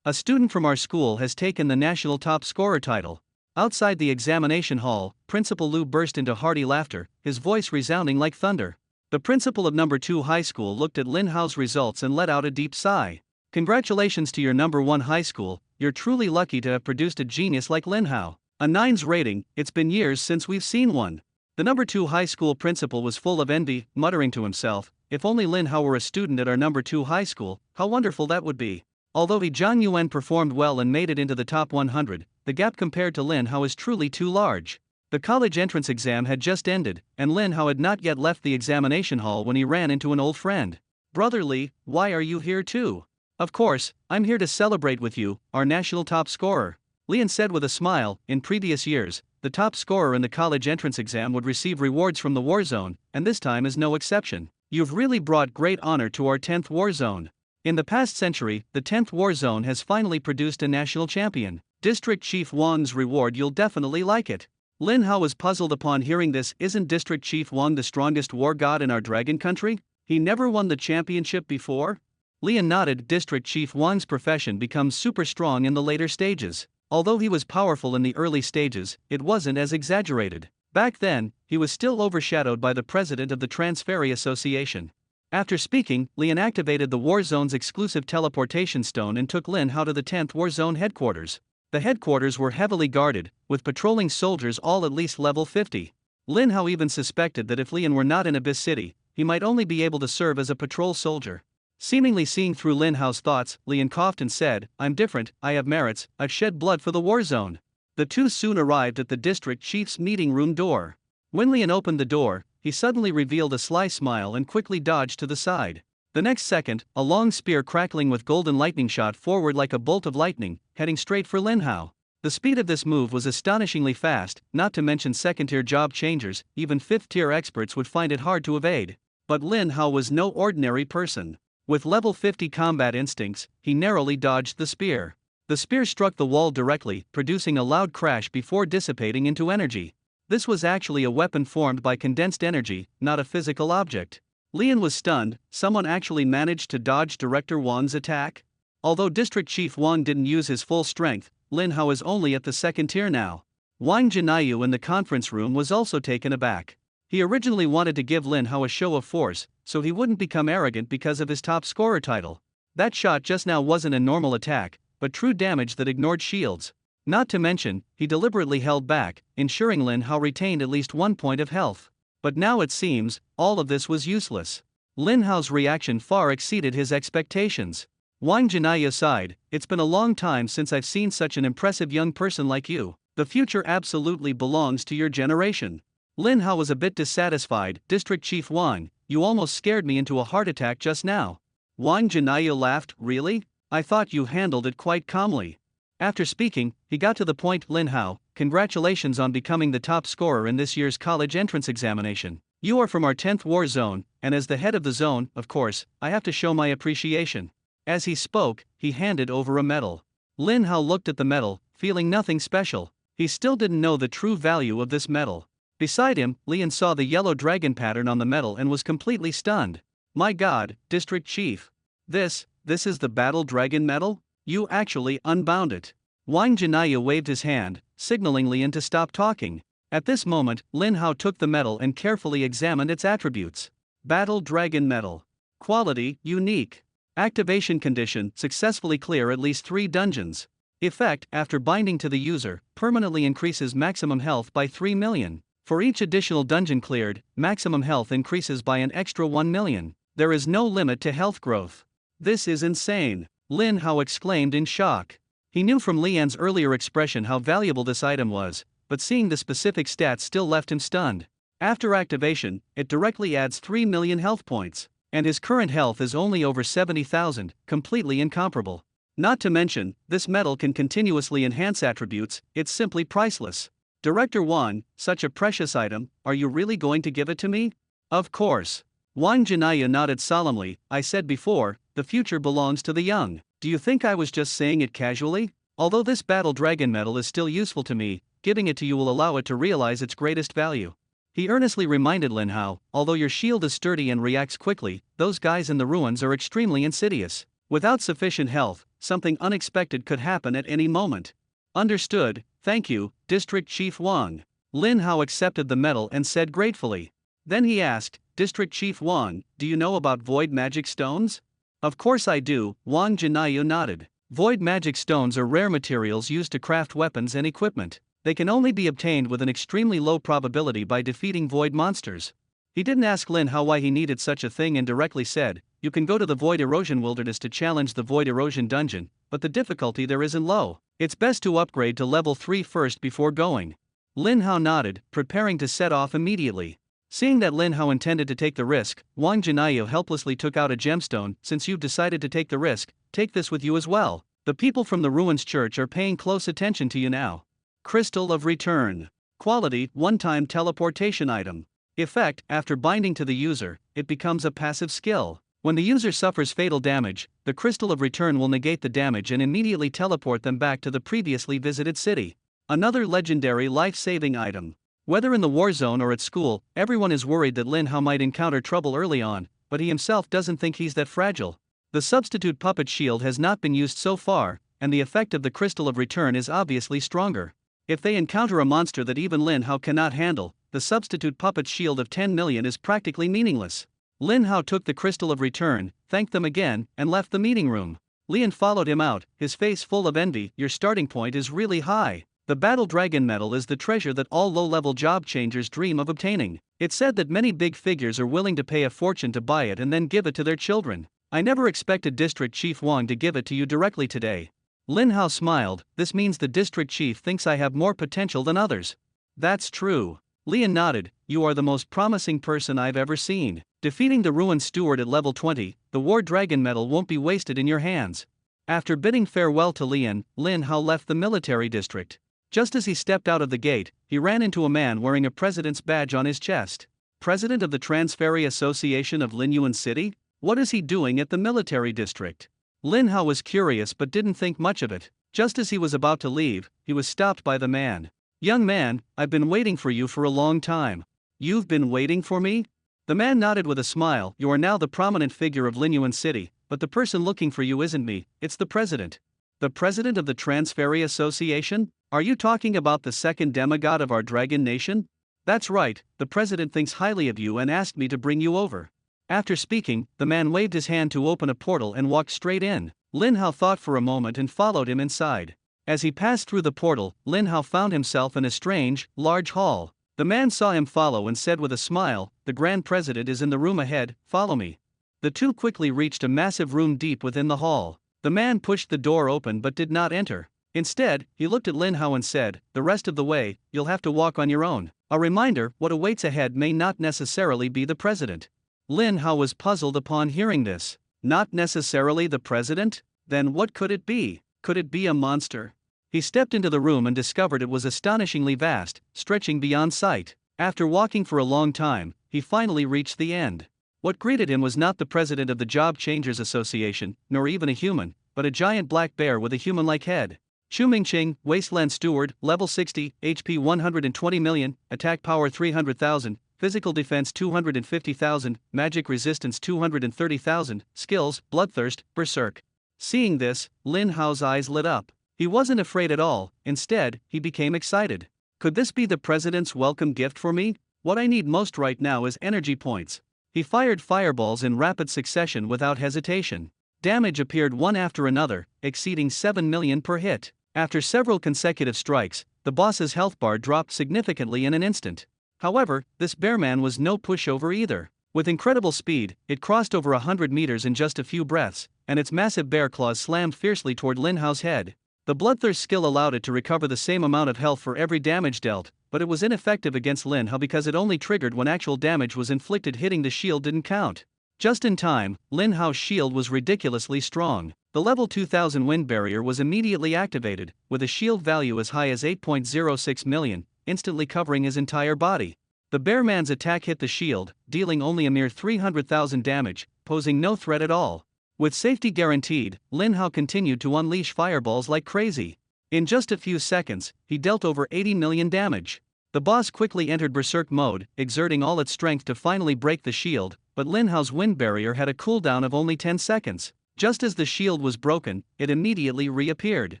Speaker 1: A student from our school has taken the national top scorer title. Outside the examination hall, Principal Liu burst into hearty laughter, his voice resounding like thunder. The principal of number 2 high school looked at Lin Hao's results and let out a deep sigh. Congratulations to your number 1 high school, you're truly lucky to have produced a genius like Lin Hao. A 9's rating, it's been years since we've seen one. The number 2 high school principal was full of envy, muttering to himself, if only Lin Hao were a student at our number 2 high school, how wonderful that would be. Although Zhang Yuan performed well and made it into the top 100, the gap compared to Lin Hao is truly too large. The college entrance exam had just ended, and Lin Hao had not yet left the examination hall when he ran into an old friend. Brother Li, why are you here too? Of course, I'm here to celebrate with you, our national top scorer. Lian said with a smile. In previous years, the top scorer in the college entrance exam would receive rewards from the war zone, and this time is no exception. You've really brought great honor to our 10th war zone. In the past century, the 10th war zone has finally produced a national champion. District Chief Wang's reward, you'll definitely like it. Lin Hao was puzzled upon hearing this. Isn't District Chief Wang the strongest war god in our dragon country? He never won the championship before? Lian nodded. District Chief Wang's profession becomes super strong in the later stages. Although he was powerful in the early stages, it wasn't as exaggerated. Back then, he was still overshadowed by the president of the Transferry Association. After speaking, Lian activated the War Zone's exclusive teleportation stone and took Lin Hao to the 10th War Zone headquarters. The headquarters were heavily guarded, with patrolling soldiers all at least level 50. Lin Hao even suspected that if Lian were not in Abyss City, he might only be able to serve as a patrol soldier. Seemingly seeing through Lin Hao's thoughts, Lian coughed and said, I'm different, I have merits, I've shed blood for the war zone. The two soon arrived at the district chief's meeting room door. When Lian opened the door, he suddenly revealed a sly smile and quickly dodged to the side. The next second, a long spear crackling with golden lightning shot forward like a bolt of lightning, heading straight for Lin Hao. The speed of this move was astonishingly fast, not to mention second-tier job changers, even fifth-tier experts would find it hard to evade. But Lin Hao was no ordinary person. With level 50 combat instincts, he narrowly dodged the spear. The spear struck the wall directly, producing a loud crash before dissipating into energy. This was actually a weapon formed by condensed energy, not a physical object. Lian was stunned. Someone actually managed to dodge Director Wang's attack? Although District Chief Wang didn't use his full strength, Lin Hao is only at the second tier now. Wang Jinayu in the conference room was also taken aback. He originally wanted to give Lin Hao a show of force, so he wouldn't become arrogant because of his top scorer title. That shot just now wasn't a normal attack, but true damage that ignored shields. Not to mention, he deliberately held back, ensuring Lin Hao retained at least 1 point of health. But now it seems, all of this was useless. Lin Hao's reaction far exceeded his expectations. Wang Jinayu sighed, it's been a long time since I've seen such an impressive young person like you. The future absolutely belongs to your generation. Lin Hao was a bit dissatisfied. District Chief Wang, you almost scared me into a heart attack just now. Wang Jinayu laughed, really? I thought you handled it quite calmly. After speaking, he got to the point. Lin Hao, congratulations on becoming the top scorer in this year's college entrance examination. You are from our 10th war zone, and as the head of the zone, of course, I have to show my appreciation. As he spoke, he handed over a medal. Lin Hao looked at the medal, feeling nothing special. He still didn't know the true value of this medal. Beside him, Lian saw the yellow dragon pattern on the medal and was completely stunned. My god, District Chief. This is the Battle Dragon medal? You actually unbound it. Wang Jinayu waved his hand, signaling Lian to stop talking. At this moment, Lin Hao took the medal and carefully examined its attributes. Battle Dragon Medal. Quality, unique. Activation condition, successfully clear at least 3 dungeons. Effect, after binding to the user, permanently increases maximum health by 3 million. For each additional dungeon cleared, maximum health increases by an extra 1 million. There is no limit to health growth. This is insane, Lin Hao exclaimed in shock. He knew from Lian's earlier expression how valuable this item was, but seeing the specific stats still left him stunned. After activation, it directly adds 3 million health points, and his current health is only over 70,000, completely incomparable. Not to mention, this medal can continuously enhance attributes, it's simply priceless. Director Wang, such a precious item, are you really going to give it to me? Of course. Wang Jinayu nodded solemnly. I said before, the future belongs to the young. Do you think I was just saying it casually? Although this battle dragon medal is still useful to me, giving it to you will allow it to realize its greatest value. He earnestly reminded Lin Hao, although your shield is sturdy and reacts quickly, those guys in the ruins are extremely insidious. Without sufficient health, something unexpected could happen at any moment. Understood, thank you, District Chief Wang. Lin Hao accepted the medal and said gratefully. Then he asked, District Chief Wang, do you know about void magic stones? Of course I do, Wang Jinayu nodded. Void magic stones are rare materials used to craft weapons and equipment. They can only be obtained with an extremely low probability by defeating void monsters. He didn't ask Lin Hao why he needed such a thing and directly said, you can go to the Void Erosion Wilderness to challenge the Void Erosion Dungeon, but the difficulty there isn't low. It's best to upgrade to level 3 first before going. Lin Hao nodded, preparing to set off immediately. Seeing that Lin Hao intended to take the risk, Wang Jinayu helplessly took out a gemstone. Since you've decided to take the risk, take this with you as well. The people from the Ruins Church are paying close attention to you now. Crystal of Return. Quality, one-time teleportation item. Effect, after binding to the user, it becomes a passive skill. When the user suffers fatal damage, the Crystal of Return will negate the damage and immediately teleport them back to the previously visited city. Another legendary life-saving item. Whether in the war zone or at school, everyone is worried that Lin Hao might encounter trouble early on, but he himself doesn't think he's that fragile. The substitute puppet shield has not been used so far, and the effect of the Crystal of Return is obviously stronger. If they encounter a monster that even Lin Hao cannot handle, the substitute puppet shield of 10 million is practically meaningless. Lin Hao took the Crystal of Return, thanked them again, and left the meeting room. Lian followed him out, his face full of envy. Your starting point is really high. The Battle Dragon Medal is the treasure that all low-level job changers dream of obtaining. It's said that many big figures are willing to pay a fortune to buy it and then give it to their children. I never expected District Chief Wang to give it to you directly today. Lin Hao smiled, this means the District Chief thinks I have more potential than others. That's true. Lian nodded, you are the most promising person I've ever seen. Defeating the Ruin Steward at level 20, the War Dragon Medal won't be wasted in your hands. After bidding farewell to Lian, Lin Hao left the military district. Just as he stepped out of the gate, he ran into a man wearing a president's badge on his chest. President of the Transferry Association of Linyuan City? What is he doing at the military district? Lin Hao was curious but didn't think much of it. Just as he was about to leave, he was stopped by the man. Young man, I've been waiting for you for a long time. You've been waiting for me? The man nodded with a smile. You are now the prominent figure of Linyuan City, but the person looking for you isn't me, it's the president. The president of the Transferry Association? Are you talking about the second demigod of our dragon nation? That's right, the president thinks highly of you and asked me to bring you over. After speaking, the man waved his hand to open a portal and walked straight in. Lin Hao thought for a moment and followed him inside. As he passed through the portal, Lin Hao found himself in a strange, large hall. The man saw him follow and said with a smile, the Grand President is in the room ahead, follow me. The two quickly reached a massive room deep within the hall. The man pushed the door open but did not enter. Instead, he looked at Lin Hao and said, the rest of the way, you'll have to walk on your own. A reminder, what awaits ahead may not necessarily be the president. Lin Hao was puzzled upon hearing this. Not necessarily the president? Then what could it be? Could it be a monster? He stepped into the room and discovered it was astonishingly vast, stretching beyond sight. After walking for a long time, he finally reached the end. What greeted him was not the president of the Job Changers Association, nor even a human, but a giant black bear with a human-like head. Xu Mingqing, Wasteland Steward, level 60, HP 120 million, attack power 300,000, physical defense 250,000, magic resistance 230,000, skills, Bloodthirst, Berserk. Seeing this, Lin Hao's eyes lit up. He wasn't afraid at all, instead, he became excited. Could this be the president's welcome gift for me? What I need most right now is energy points. He fired fireballs in rapid succession without hesitation. Damage appeared one after another, exceeding 7 million per hit. After several consecutive strikes, the boss's health bar dropped significantly in an instant. However, this bearman was no pushover either. With incredible speed, it crossed over 100 meters in just a few breaths, and its massive bear claws slammed fiercely toward Lin Hao's head. The Bloodthirst skill allowed it to recover the same amount of health for every damage dealt, but it was ineffective against Lin Hao because it only triggered when actual damage was inflicted. Hitting the shield didn't count. Just in time, Lin Hao's shield was ridiculously strong. The level 2000 wind barrier was immediately activated, with a shield value as high as 8.06 million, instantly covering his entire body. The bearman's attack hit the shield, dealing only a mere 300,000 damage, posing no threat at all. With safety guaranteed, Lin Hao continued to unleash fireballs like crazy. In just a few seconds, he dealt over 80 million damage. The boss quickly entered berserk mode, exerting all its strength to finally break the shield, but Lin Hao's wind barrier had a cooldown of only 10 seconds. Just as the shield was broken, it immediately reappeared.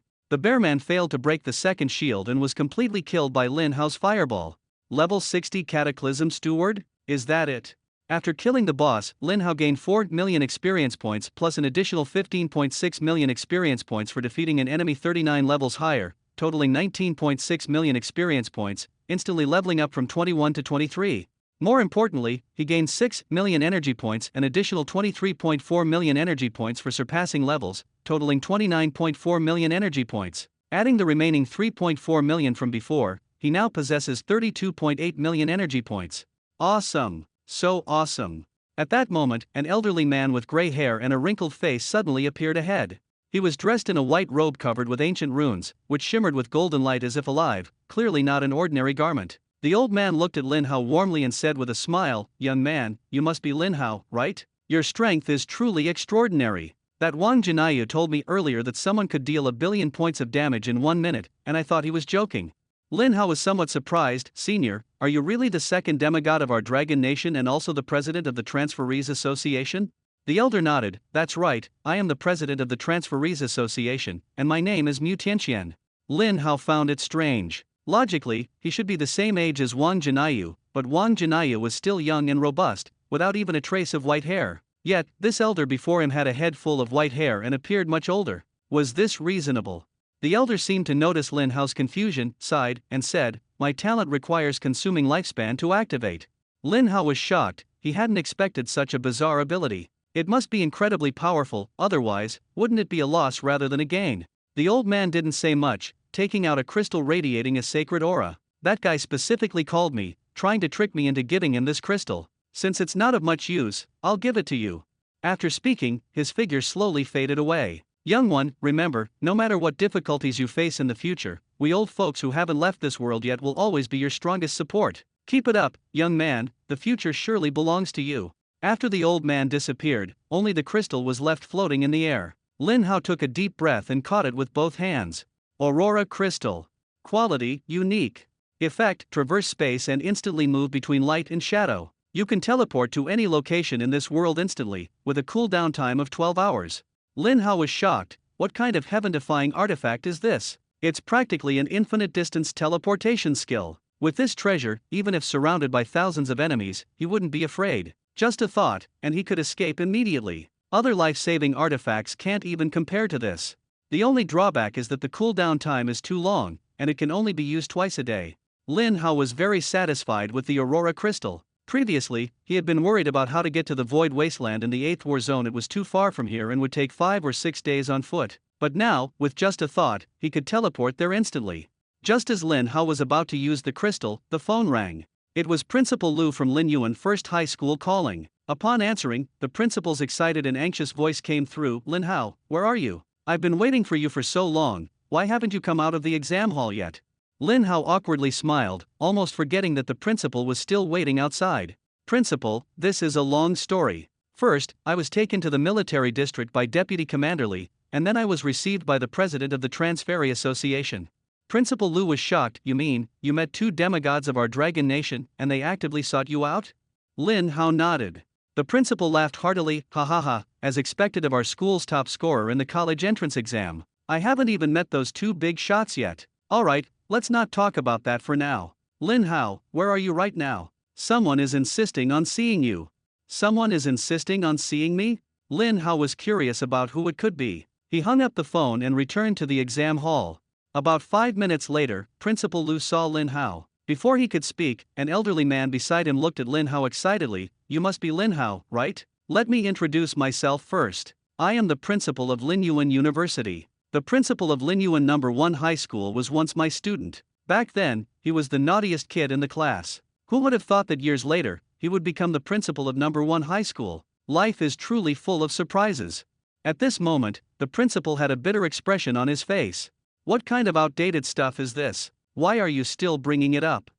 Speaker 1: The Bearman failed to break the second shield and was completely killed by Lin Hao's fireball. Level 60 Cataclysm Steward? Is that it? After killing the boss, Lin Hao gained 4 million experience points plus an additional 15.6 million experience points for defeating an enemy 39 levels higher, totaling 19.6 million experience points, instantly leveling up from 21 to 23. More importantly, he gained 6 million energy points and additional 23.4 million energy points for surpassing levels, totaling 29.4 million energy points. Adding the remaining 3.4 million from before, he now possesses 32.8 million energy points. Awesome! So awesome! At that moment, an elderly man with gray hair and a wrinkled face suddenly appeared ahead. He was dressed in a white robe covered with ancient runes, which shimmered with golden light as if alive, clearly not an ordinary garment. The old man looked at Lin Hao warmly and said with a smile, "Young man, you must be Lin Hao, right? Your strength is truly extraordinary. That Wang Jinyu told me earlier that someone could deal 1 billion points of damage in 1 minute, and I thought he was joking." Lin Hao was somewhat surprised. "Senior, are you really the second demigod of our Dragon Nation and also the president of the Transferees Association?" The elder nodded. "That's right, I am the president of the Transferees Association, and my name is Mu Tianqian." Lin Hao found it strange. Logically, he should be the same age as Wang Jinyu, but Wang Jinyu was still young and robust, without even a trace of white hair. Yet, this elder before him had a head full of white hair and appeared much older. Was this reasonable? The elder seemed to notice Lin Hao's confusion, sighed, and said, "My talent requires consuming lifespan to activate." Lin Hao was shocked. He hadn't expected such a bizarre ability. It must be incredibly powerful, otherwise, wouldn't it be a loss rather than a gain? The old man didn't say much, taking out a crystal radiating a sacred aura. "That guy specifically called me, trying to trick me into giving him this crystal. Since it's not of much use, I'll give it to you." After speaking, his figure slowly faded away. "Young one, remember, no matter what difficulties you face in the future, we old folks who haven't left this world yet will always be your strongest support. Keep it up, young man, the future surely belongs to you." After the old man disappeared, only the crystal was left floating in the air. Lin Hao took a deep breath and caught it with both hands. Aurora Crystal. Quality, unique. Effect, traverse space and instantly move between light and shadow. You can teleport to any location in this world instantly, with a cooldown time of 12 hours. Lin Hao was shocked. What kind of heaven-defying artifact is this? It's practically an infinite distance teleportation skill. With this treasure, even if surrounded by thousands of enemies, he wouldn't be afraid. Just a thought, and he could escape immediately. Other life-saving artifacts can't even compare to this. The only drawback is that the cooldown time is too long, and it can only be used twice a day. Lin Hao was very satisfied with the Aurora Crystal. Previously, he had been worried about how to get to the Void Wasteland in the 8th War Zone. It was too far from here and would take 5 or 6 days on foot. But now, with just a thought, he could teleport there instantly. Just as Lin Hao was about to use the crystal, the phone rang. It was Principal Lu from Linyuan First High School calling. Upon answering, the principal's excited and anxious voice came through. "Lin Hao, where are you? I've been waiting for you for so long. Why haven't you come out of the exam hall yet?" Lin Hao awkwardly smiled, almost forgetting that the principal was still waiting outside. "Principal, this is a long story. First, I was taken to the military district by Deputy Commander Li, and then I was received by the president of the Transferee Association." Principal Lu was shocked. "You mean, you met 2 demigods of our Dragon Nation, and they actively sought you out?" Lin Hao nodded. The principal laughed heartily. "Ha ha ha, as expected of our school's top scorer in the college entrance exam. I haven't even met those 2 big shots yet. Alright, let's not talk about that for now. Lin Hao, where are you right now? Someone is insisting on seeing you." "Someone is insisting on seeing me?" Lin Hao was curious about who it could be. He hung up the phone and returned to the exam hall. About 5 minutes later, Principal Lu saw Lin Hao. Before he could speak, an elderly man beside him looked at Lin Hao excitedly. "You must be Lin Hao, right? Let me introduce myself first. I am the principal of Linyuan University. The principal of Linyuan No. 1 High School was once my student. Back then, he was the naughtiest kid in the class. Who would have thought that years later, he would become the principal of No. 1 High School? Life is truly full of surprises." At this moment, the principal had a bitter expression on his face. "What kind of outdated stuff is this? Why are you still bringing it up?"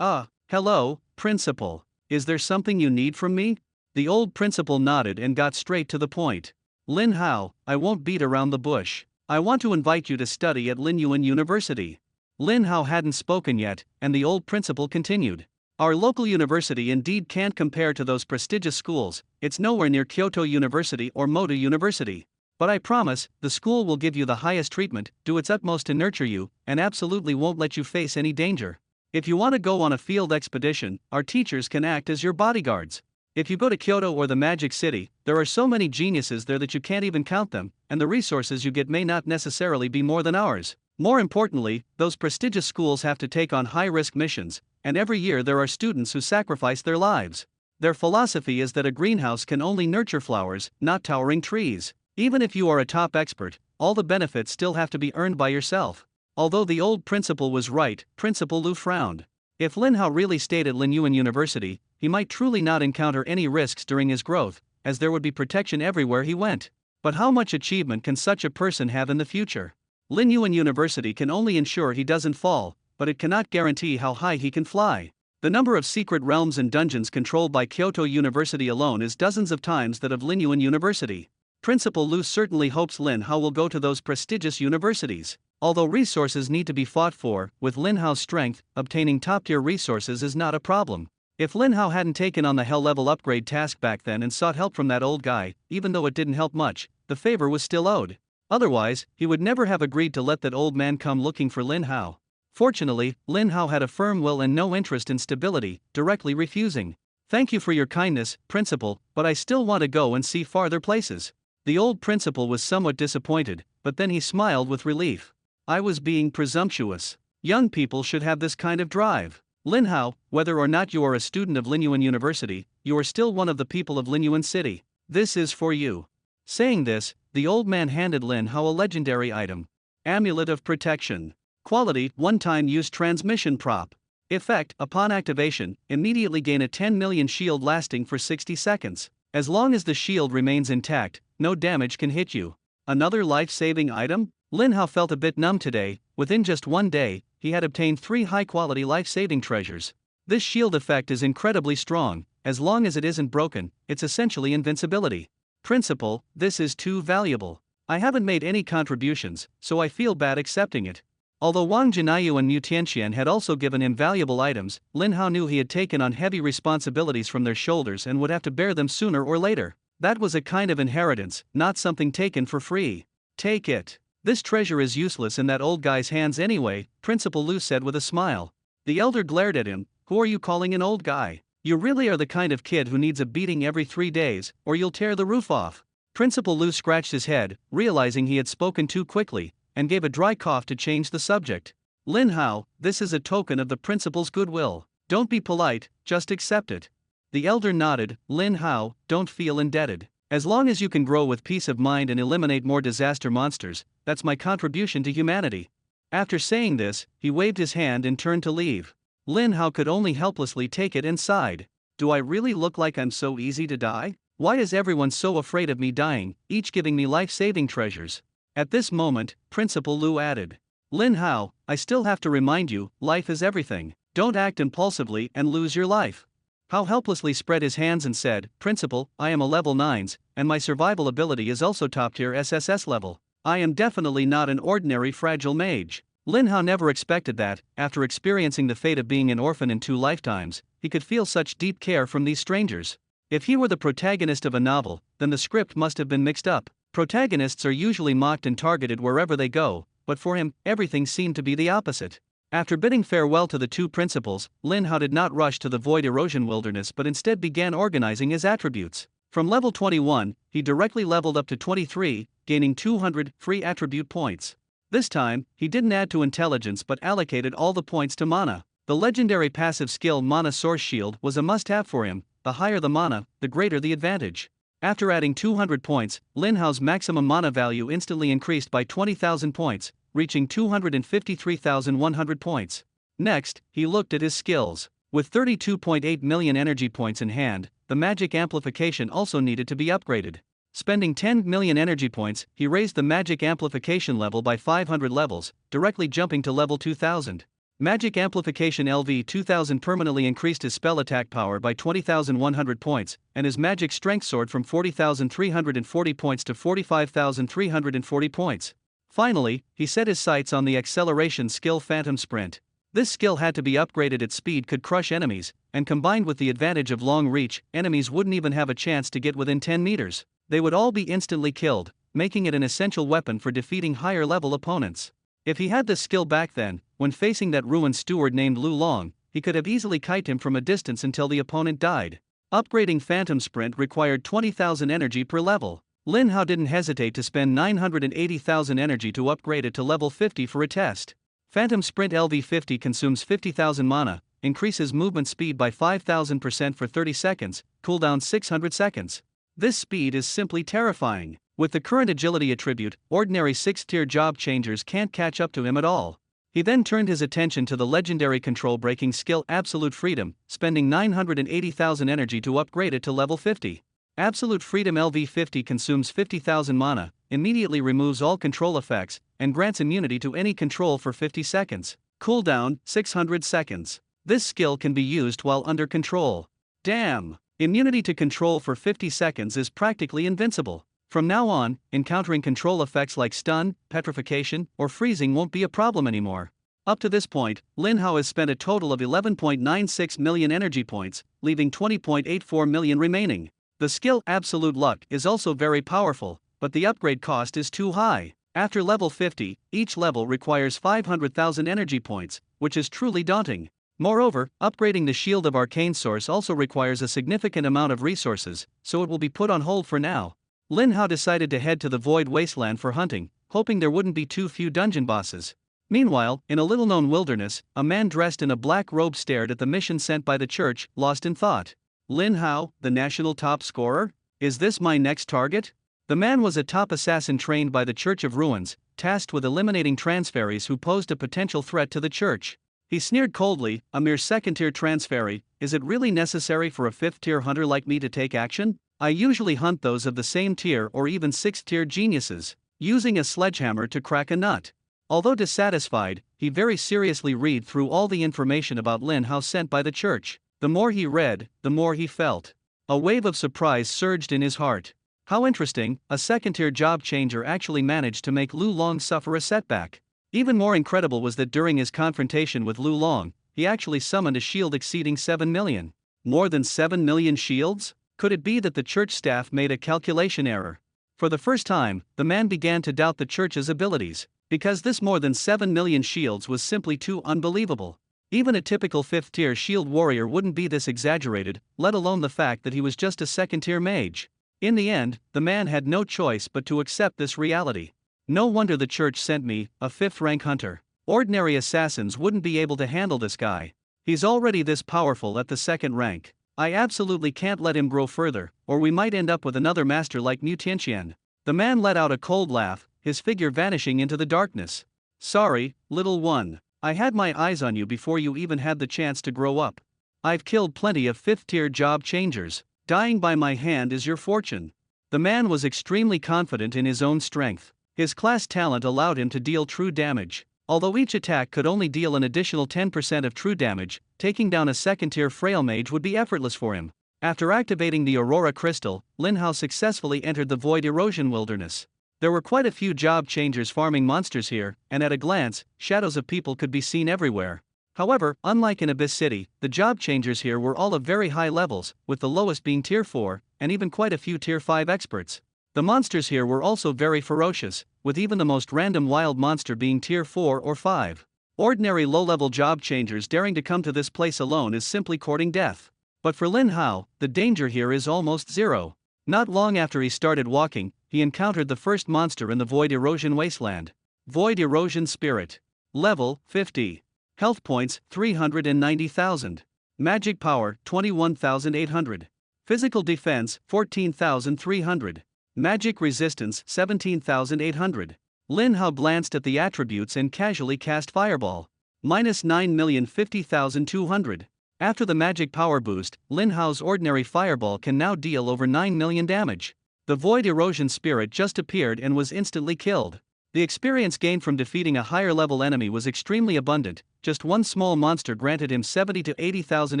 Speaker 1: Hello, principal. Is there something you need from me?" The old principal nodded and got straight to the point. "Lin Hao, I won't beat around the bush. I want to invite you to study at Lin Yuan University. Lin Hao hadn't spoken yet, and the old principal continued. Our local university indeed can't compare to those prestigious schools. It's nowhere near Kyoto University or Moto University. But I promise, the school will give you the highest treatment, do its utmost to nurture you, and absolutely won't let you face any danger. If you want to go on a field expedition, our teachers can act as your bodyguards. If you go to Kyoto or the Magic City, there are so many geniuses there that you can't even count them, and the resources you get may not necessarily be more than ours. More importantly, those prestigious schools have to take on high-risk missions, and every year there are students who sacrifice their lives. Their philosophy is that a greenhouse can only nurture flowers, not towering trees. Even if you are a top expert, all the benefits still have to be earned by yourself. Although the old principal was right, Principal Lu frowned. If Lin Hao really stayed at Lin Yuan University, he might truly not encounter any risks during his growth, as there would be protection everywhere he went. But how much achievement can such a person have in the future? Lin Yuan University can only ensure he doesn't fall, but it cannot guarantee how high he can fly. The number of secret realms and dungeons controlled by Kyoto University alone is dozens of times that of Lin Yuan University. Principal Lu certainly hopes Lin Hao will go to those prestigious universities. Although resources need to be fought for, with Lin Hao's strength, obtaining top-tier resources is not a problem. If Lin Hao hadn't taken on the hell level upgrade task back then and sought help from that old guy, even though it didn't help much, the favor was still owed. Otherwise, he would never have agreed to let that old man come looking for Lin Hao. Fortunately, Lin Hao had a firm will and no interest in stability, directly refusing. Thank you for your kindness, Principal, but I still want to go and see farther places. The old principal was somewhat disappointed, but then he smiled with relief. I was being presumptuous. Young people should have this kind of drive. Lin Hao, whether or not you are a student of Lin Yuan University, you are still one of the people of Lin Yuan City. This is for you. Saying this, the old man handed Lin Hao a legendary item. Amulet of Protection. Quality, one-time use transmission prop. Effect, upon activation, immediately gain a 10 million shield lasting for 60 seconds. As long as the shield remains intact, no damage can hit you. Another life-saving item? Lin Hao felt a bit numb today. Within just one day, he had obtained 3 high-quality life-saving treasures. This shield effect is incredibly strong. As long as it isn't broken, it's essentially invincibility. Principal, this is too valuable. I haven't made any contributions, so I feel bad accepting it. Although Wang Jinayu and Mu Tianxian had also given him valuable items, Lin Hao knew he had taken on heavy responsibilities from their shoulders and would have to bear them sooner or later. That was a kind of inheritance, not something taken for free. Take it. This treasure is useless in that old guy's hands anyway, Principal Lu said with a smile. The elder glared at him. Who are you calling an old guy? You really are the kind of kid who needs a beating every 3 days, or you'll tear the roof off. Principal Lu scratched his head, realizing he had spoken too quickly, and gave a dry cough to change the subject. Lin Hao, this is a token of the principal's goodwill. Don't be polite, just accept it. The elder nodded. Lin Hao, don't feel indebted. As long as you can grow with peace of mind and eliminate more disaster monsters, that's my contribution to humanity. After saying this, he waved his hand and turned to leave. Lin Hao could only helplessly take it and sighed. Do I really look like I'm so easy to die? Why is everyone so afraid of me dying, each giving me life-saving treasures? At this moment, Principal Lu added. Lin Hao, I still have to remind you, life is everything. Don't act impulsively and lose your life. Hao helplessly spread his hands and said, Principal, I am a level 9s, and my survival ability is also top-tier SSS level. I am definitely not an ordinary fragile mage. Lin Hao never expected that, after experiencing the fate of being an orphan in 2 lifetimes, he could feel such deep care from these strangers. If he were the protagonist of a novel, then the script must have been mixed up. Protagonists are usually mocked and targeted wherever they go, but for him, everything seemed to be the opposite. After bidding farewell to the 2 principals, Lin Hao did not rush to the Void Erosion Wilderness but instead began organizing his attributes. From level 21, he directly leveled up to 23, gaining 200 free attribute points. This time, he didn't add to intelligence but allocated all the points to mana. The legendary passive skill Mana Source Shield was a must-have for him. The higher the mana, the greater the advantage. After adding 200 points, Lin Hao's maximum mana value instantly increased by 20,000 points, reaching 253,100 points. Next, he looked at his skills. With 32.8 million energy points in hand, the magic amplification also needed to be upgraded. Spending 10 million energy points, he raised the magic amplification level by 500 levels, directly jumping to level 2000. Magic Amplification LV 2000 permanently increased his spell attack power by 20,100 points, and his magic strength soared from 40,340 points to 45,340 points. Finally, he set his sights on the acceleration skill Phantom Sprint. This skill had to be upgraded. Its speed could crush enemies, and combined with the advantage of long reach, enemies wouldn't even have a chance to get within 10 meters. They would all be instantly killed, making it an essential weapon for defeating higher level opponents. If he had this skill back then, when facing that ruined steward named Lu Long, he could have easily kited him from a distance until the opponent died. Upgrading Phantom Sprint required 20,000 energy per level. Lin Hao didn't hesitate to spend 980,000 energy to upgrade it to level 50 for a test. Phantom Sprint LV50 consumes 50,000 mana, increases movement speed by 5,000% for 30 seconds, cooldown 600 seconds. This speed is simply terrifying. With the current agility attribute, ordinary 6th-tier job changers can't catch up to him at all. He then turned his attention to the legendary control-breaking skill Absolute Freedom, spending 980,000 energy to upgrade it to level 50. Absolute Freedom LV50 consumes 50,000 mana, immediately removes all control effects, and grants immunity to any control for 50 seconds. Cooldown, 600 seconds. This skill can be used while under control. Damn! Immunity to control for 50 seconds is practically invincible. From now on, encountering control effects like stun, petrification, or freezing won't be a problem anymore. Up to this point, Lin Hao has spent a total of 11.96 million energy points, leaving 20.84 million remaining. The skill Absolute Luck is also very powerful, but the upgrade cost is too high. After level 50, each level requires 500,000 energy points, which is truly daunting. Moreover, upgrading the Shield of Arcane Source also requires a significant amount of resources, so it will be put on hold for now. Lin Hao decided to head to the Void Wasteland for hunting, hoping there wouldn't be too few dungeon bosses. Meanwhile, in a little-known wilderness, a man dressed in a black robe stared at the mission sent by the church, lost in thought. Lin Hao, the national top scorer? Is this my next target? The man was a top assassin trained by the Church of Ruins, tasked with eliminating transferees who posed a potential threat to the church. He sneered coldly, a mere second-tier transferee, is it really necessary for a fifth-tier hunter like me to take action? I usually hunt those of the same tier or even sixth-tier geniuses, using a sledgehammer to crack a nut. Although dissatisfied, he very seriously read through all the information about Lin Hao sent by the church. The more he read, the more he felt. A wave of surprise surged in his heart. How interesting, a second-tier job changer actually managed to make Lu Long suffer a setback. Even more incredible was that during his confrontation with Lu Long, he actually summoned a shield exceeding 7 million. More than 7 million shields? Could it be that the church staff made a calculation error? For the first time, the man began to doubt the church's abilities, because this more than 7 million shields was simply too unbelievable. Even a typical 5th-tier shield warrior wouldn't be this exaggerated, let alone the fact that he was just a second-tier mage. In the end, the man had no choice but to accept this reality. No wonder the church sent me, a 5th-rank hunter. Ordinary assassins wouldn't be able to handle this guy. He's already this powerful at the 2nd rank. I absolutely can't let him grow further, or we might end up with another master like Mu Tianqian. The man let out a cold laugh, his figure vanishing into the darkness. Sorry, little one. I had my eyes on you before you even had the chance to grow up. I've killed plenty of 5th-tier job changers. Dying by my hand is your fortune. The man was extremely confident in his own strength. His class talent allowed him to deal true damage. Although each attack could only deal an additional 10% of true damage, taking down a second-tier frail mage would be effortless for him. After activating the Aurora Crystal, Lin Hao successfully entered the Void Erosion Wilderness. There were quite a few job changers farming monsters here, and at a glance, shadows of people could be seen everywhere. However, unlike in Abyss City, the job changers here were all of very high levels, with the lowest being Tier 4, and even quite a few Tier 5 experts. The monsters here were also very ferocious, with even the most random wild monster being Tier 4 or 5. Ordinary low-level job changers daring to come to this place alone is simply courting death. But for Lin Hao, the danger here is almost zero. Not long after he started walking, he encountered the first monster in the Void Erosion Wasteland. Void Erosion Spirit. Level 50. Health points 390,000. Magic power 21,800. Physical defense 14,300. Magic resistance 17,800. Lin Hao glanced at the attributes and casually cast Fireball. Minus 9,050,200. After the magic power boost, Lin Hao's ordinary Fireball can now deal over 9 million damage. The Void Erosion Spirit just appeared and was instantly killed. The experience gained from defeating a higher level enemy was extremely abundant. Just one small monster granted him 70 to 80,000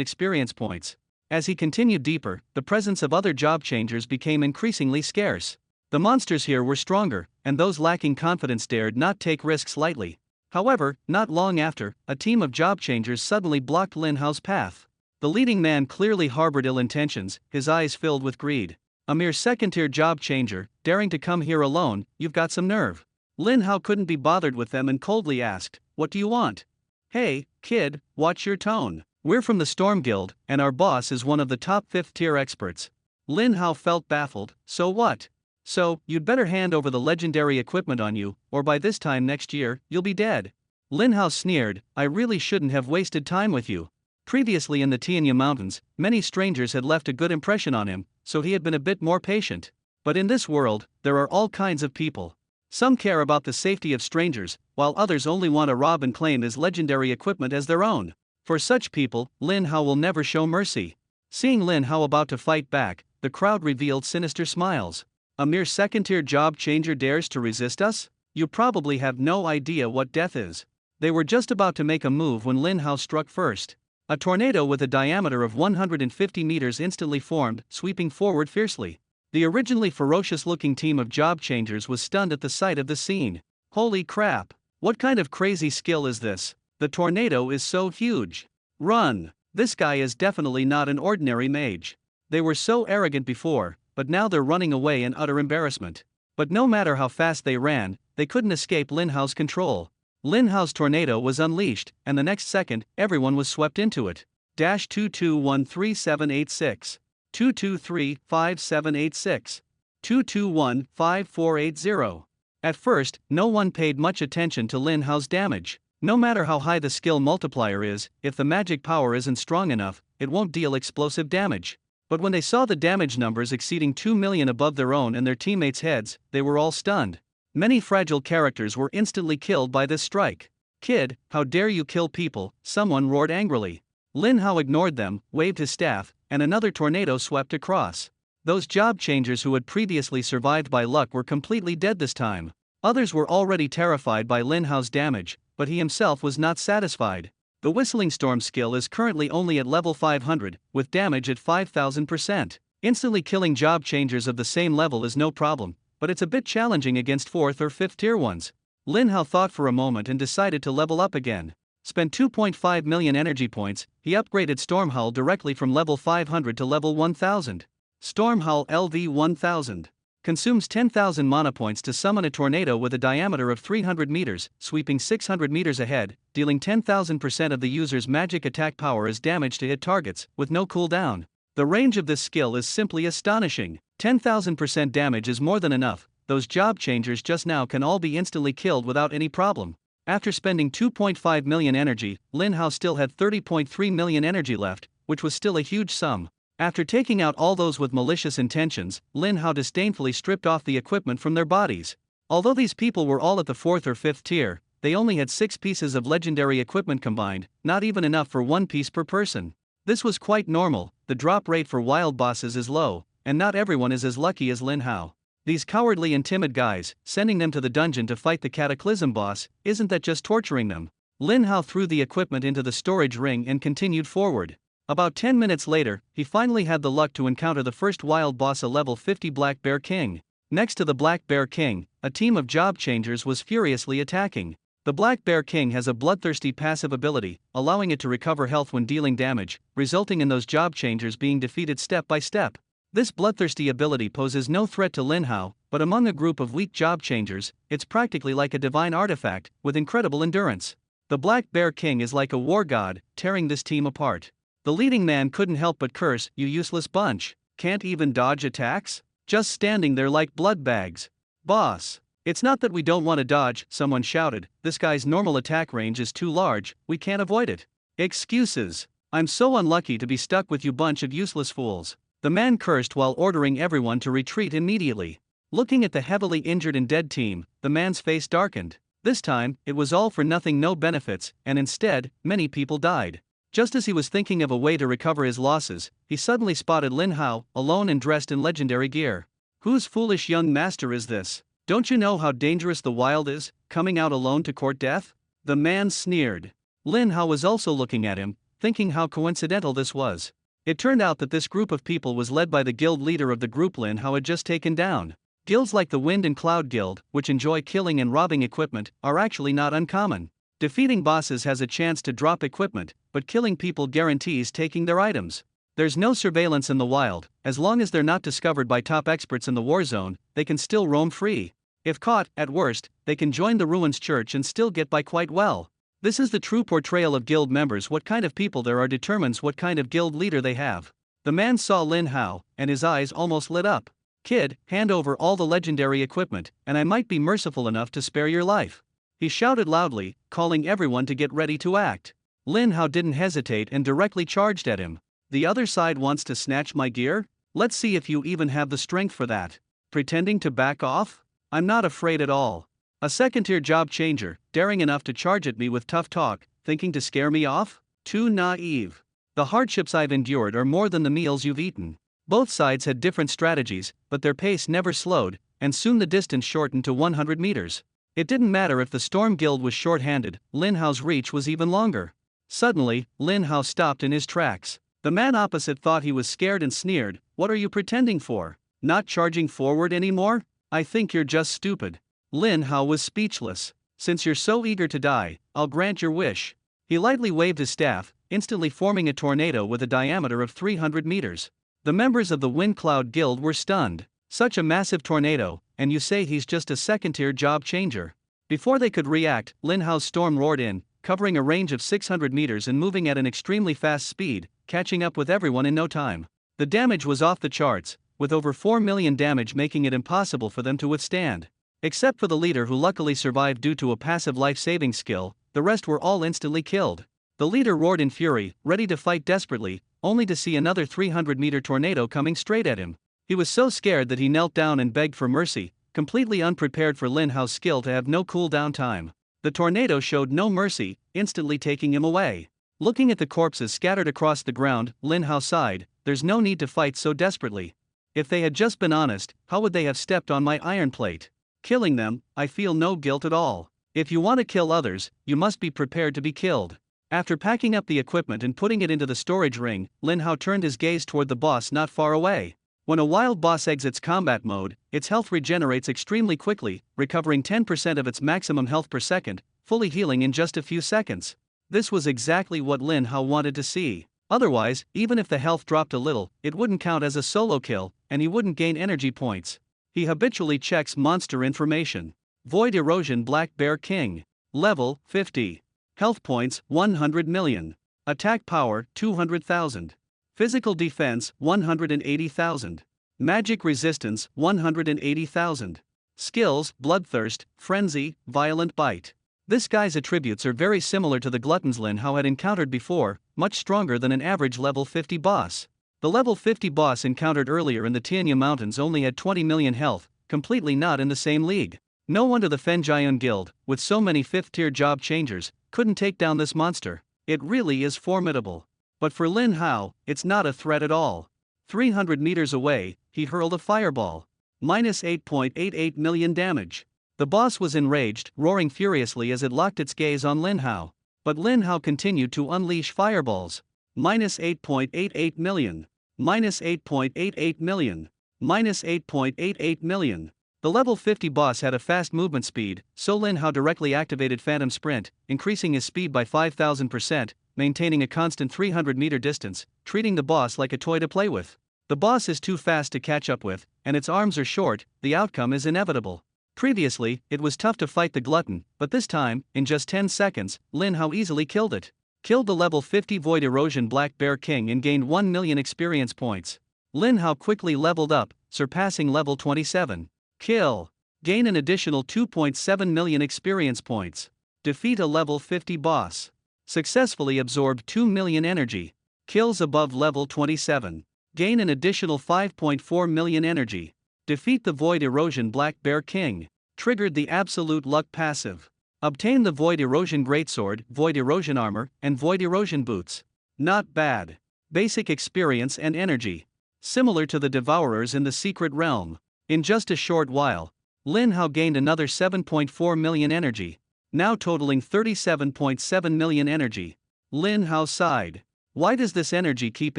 Speaker 1: experience points. As he continued deeper, the presence of other job changers became increasingly scarce. The monsters here were stronger, and those lacking confidence dared not take risks lightly. However, not long after, a team of job changers suddenly blocked Lin Hao's path. The leading man clearly harbored ill intentions, his eyes filled with greed. A mere second-tier job changer, daring to come here alone, you've got some nerve. Lin Hao couldn't be bothered with them and coldly asked, "What do you want?" "Hey, kid, watch your tone. We're from the Storm Guild, and our boss is one of the top 5th-tier experts." Lin Hao felt baffled. "So what?" "So, you'd better hand over the legendary equipment on you, or by this time next year, you'll be dead." Lin Hao sneered, "I really shouldn't have wasted time with you." Previously in the Tianya Mountains, many strangers had left a good impression on him, so he had been a bit more patient. But in this world, there are all kinds of people. Some care about the safety of strangers, while others only want to rob and claim his legendary equipment as their own. For such people, Lin Hao will never show mercy. Seeing Lin Hao about to fight back, the crowd revealed sinister smiles. "A mere second-tier job changer dares to resist us? You probably have no idea what death is." They were just about to make a move when Lin Hao struck first. A tornado with a diameter of 150 meters instantly formed, sweeping forward fiercely. The originally ferocious-looking team of job changers was stunned at the sight of the scene. Holy crap! What kind of crazy skill is this? The tornado is so huge. Run! This guy is definitely not an ordinary mage. They were so arrogant before, but now they're running away in utter embarrassment. But no matter how fast they ran, they couldn't escape Lin Hao's control. Lin Hao's tornado was unleashed, and the next second, everyone was swept into it. 2213786. 2235786. 2215480. At first, no one paid much attention to Lin Hao's damage. No matter how high the skill multiplier is, if the magic power isn't strong enough, it won't deal explosive damage. But when they saw the damage numbers exceeding 2 million above their own and their teammates' heads, they were all stunned. Many fragile characters were instantly killed by this strike. "Kid, how dare you kill people?" someone roared angrily. Lin Hao ignored them, waved his staff, and another tornado swept across. Those job changers who had previously survived by luck were completely dead this time. Others were already terrified by Lin Hao's damage, but he himself was not satisfied. The Whistling Storm skill is currently only at level 500, with damage at 5000%. Instantly killing job changers of the same level is no problem, but it's a bit challenging against 4th or 5th tier ones. Lin Hao thought for a moment and decided to level up again. Spent 2.5 million energy points, he upgraded Stormhull directly from level 500 to level 1000. Stormhull LV 1000. Consumes 10,000 mana points to summon a tornado with a diameter of 300 meters, sweeping 600 meters ahead, dealing 10,000% of the user's magic attack power as damage to hit targets, with no cooldown. The range of this skill is simply astonishing. 10,000% damage is more than enough. Those job changers just now can all be instantly killed without any problem. After spending 2.5 million energy, Lin Hao still had 30.3 million energy left, which was still a huge sum. After taking out all those with malicious intentions, Lin Hao disdainfully stripped off the equipment from their bodies. Although these people were all at the 4th or 5th tier, they only had 6 pieces of legendary equipment combined, not even enough for 1 piece per person. This was quite normal. The drop rate for wild bosses is low, and not everyone is as lucky as Lin Hao. These cowardly and timid guys, sending them to the dungeon to fight the Cataclysm boss, isn't that just torturing them? Lin Hao threw the equipment into the storage ring and continued forward. About 10 minutes later, he finally had the luck to encounter the first wild boss, a level 50 Black Bear King. Next to the Black Bear King, a team of job changers was furiously attacking. The Black Bear King has a bloodthirsty passive ability, allowing it to recover health when dealing damage, resulting in those job changers being defeated step by step. This bloodthirsty ability poses no threat to Lin Hao, but among a group of weak job changers, it's practically like a divine artifact, with incredible endurance. The Black Bear King is like a war god, tearing this team apart. The leading man couldn't help but curse, "You useless bunch. Can't even dodge attacks? Just standing there like blood bags." "Boss, it's not that we don't want to dodge," someone shouted. "This guy's normal attack range is too large, we can't avoid it." "Excuses. I'm so unlucky to be stuck with you bunch of useless fools." The man cursed while ordering everyone to retreat immediately. Looking at the heavily injured and dead team, the man's face darkened. This time, it was all for nothing, no benefits, and instead, many people died. Just as he was thinking of a way to recover his losses, he suddenly spotted Lin Hao, alone and dressed in legendary gear. "Whose foolish young master is this? Don't you know how dangerous the wild is, coming out alone to court death?" The man sneered. Lin Hao was also looking at him, thinking how coincidental this was. It turned out that this group of people was led by the guild leader of the group Lin Hao had just taken down. Guilds like the Wind and Cloud Guild, which enjoy killing and robbing equipment, are actually not uncommon. Defeating bosses has a chance to drop equipment, but killing people guarantees taking their items. There's no surveillance in the wild. As long as they're not discovered by top experts in the war zone, they can still roam free. If caught, at worst, they can join the Ruins Church and still get by quite well. This is the true portrayal of guild members. What kind of people there are determines what kind of guild leader they have. The man saw Lin Hao, and his eyes almost lit up. Kid, hand over all the legendary equipment, and I might be merciful enough to spare your life. He shouted loudly, calling everyone to get ready to act. Lin Hao didn't hesitate and directly charged at him. The other side wants to snatch my gear? Let's see if you even have the strength for that. Pretending to back off? I'm not afraid at all. A second-tier job changer, daring enough to charge at me with tough talk, thinking to scare me off? Too naive. The hardships I've endured are more than the meals you've eaten. Both sides had different strategies, but their pace never slowed, and soon the distance shortened to 100 meters. It didn't matter if the Storm Guild was short-handed, Lin Hao's reach was even longer. Suddenly, Lin Hao stopped in his tracks. The man opposite thought he was scared and sneered. What are you pretending for? Not charging forward anymore? I think you're just stupid. Lin Hao was speechless. Since you're so eager to die, I'll grant your wish. He lightly waved his staff, instantly forming a tornado with a diameter of 300 meters. The members of the Wind Cloud Guild were stunned. Such a massive tornado, and you say he's just a second-tier job changer. Before they could react, Lin Hao's storm roared in, covering a range of 600 meters and moving at an extremely fast speed, catching up with everyone in no time. The damage was off the charts, with over 4 million damage making it impossible for them to withstand. Except for the leader who luckily survived due to a passive life-saving skill, the rest were all instantly killed. The leader roared in fury, ready to fight desperately, only to see another 300-meter tornado coming straight at him. He was so scared that he knelt down and begged for mercy, completely unprepared for Lin Hao's skill to have no cool-down time. The tornado showed no mercy, instantly taking him away. Looking at the corpses scattered across the ground, Lin Hao sighed, there's no need to fight so desperately. If they had just been honest, how would they have stepped on my iron plate? Killing them, I feel no guilt at all. If you want to kill others, you must be prepared to be killed. After packing up the equipment and putting it into the storage ring, Lin Hao turned his gaze toward the boss not far away. When a wild boss exits combat mode, its health regenerates extremely quickly, recovering 10% of its maximum health per second, fully healing in just a few seconds. This was exactly what Lin Hao wanted to see. Otherwise, even if the health dropped a little, it wouldn't count as a solo kill, and he wouldn't gain energy points. He habitually checks monster information. Void Erosion Black Bear King. Level 50. Health points 100 million. Attack power 200,000. Physical defense 180,000. Magic resistance 180,000. Skills Bloodthirst, Frenzy, Violent Bite. This guy's attributes are very similar to the gluttons Lin Hao had encountered before, much stronger than an average level 50 boss. The level 50 boss encountered earlier in the Tianya Mountains only had 20 million health, completely not in the same league. No wonder the Fenjian Guild, with so many 5th-tier job changers, couldn't take down this monster. It really is formidable. But for Lin Hao, it's not a threat at all. 300 meters away, he hurled a fireball. Minus 8.88 million damage. The boss was enraged, roaring furiously as it locked its gaze on Lin Hao. But Lin Hao continued to unleash fireballs. Minus 8.88 million. Minus 8.88 million. Minus 8.88 million. The level 50 boss had a fast movement speed, so Lin Hao directly activated Phantom Sprint, increasing his speed by 5,000%, maintaining a constant 300-meter distance, treating the boss like a toy to play with. The boss is too fast to catch up with, and its arms are short, the outcome is inevitable. Previously, it was tough to fight the glutton, but this time, in just 10 seconds, Lin Hao easily killed it. Killed the level 50 Void Erosion Black Bear King and gained 1 million experience points. Lin Hao quickly leveled up, surpassing level 27. Kill. Gain an additional 2.7 million experience points. Defeat a level 50 boss. Successfully absorb 2 million energy. Kills above level 27. Gain an additional 5.4 million energy. Defeat the Void Erosion Black Bear King. Triggered the Absolute Luck passive. Obtain the Void Erosion Greatsword, Void Erosion Armor, and Void Erosion Boots. Not bad. Basic experience and energy. Similar to the Devourers in the Secret Realm. In just a short while, Lin Hao gained another 7.4 million energy, now totaling 37.7 million energy. Lin Hao sighed. Why does this energy keep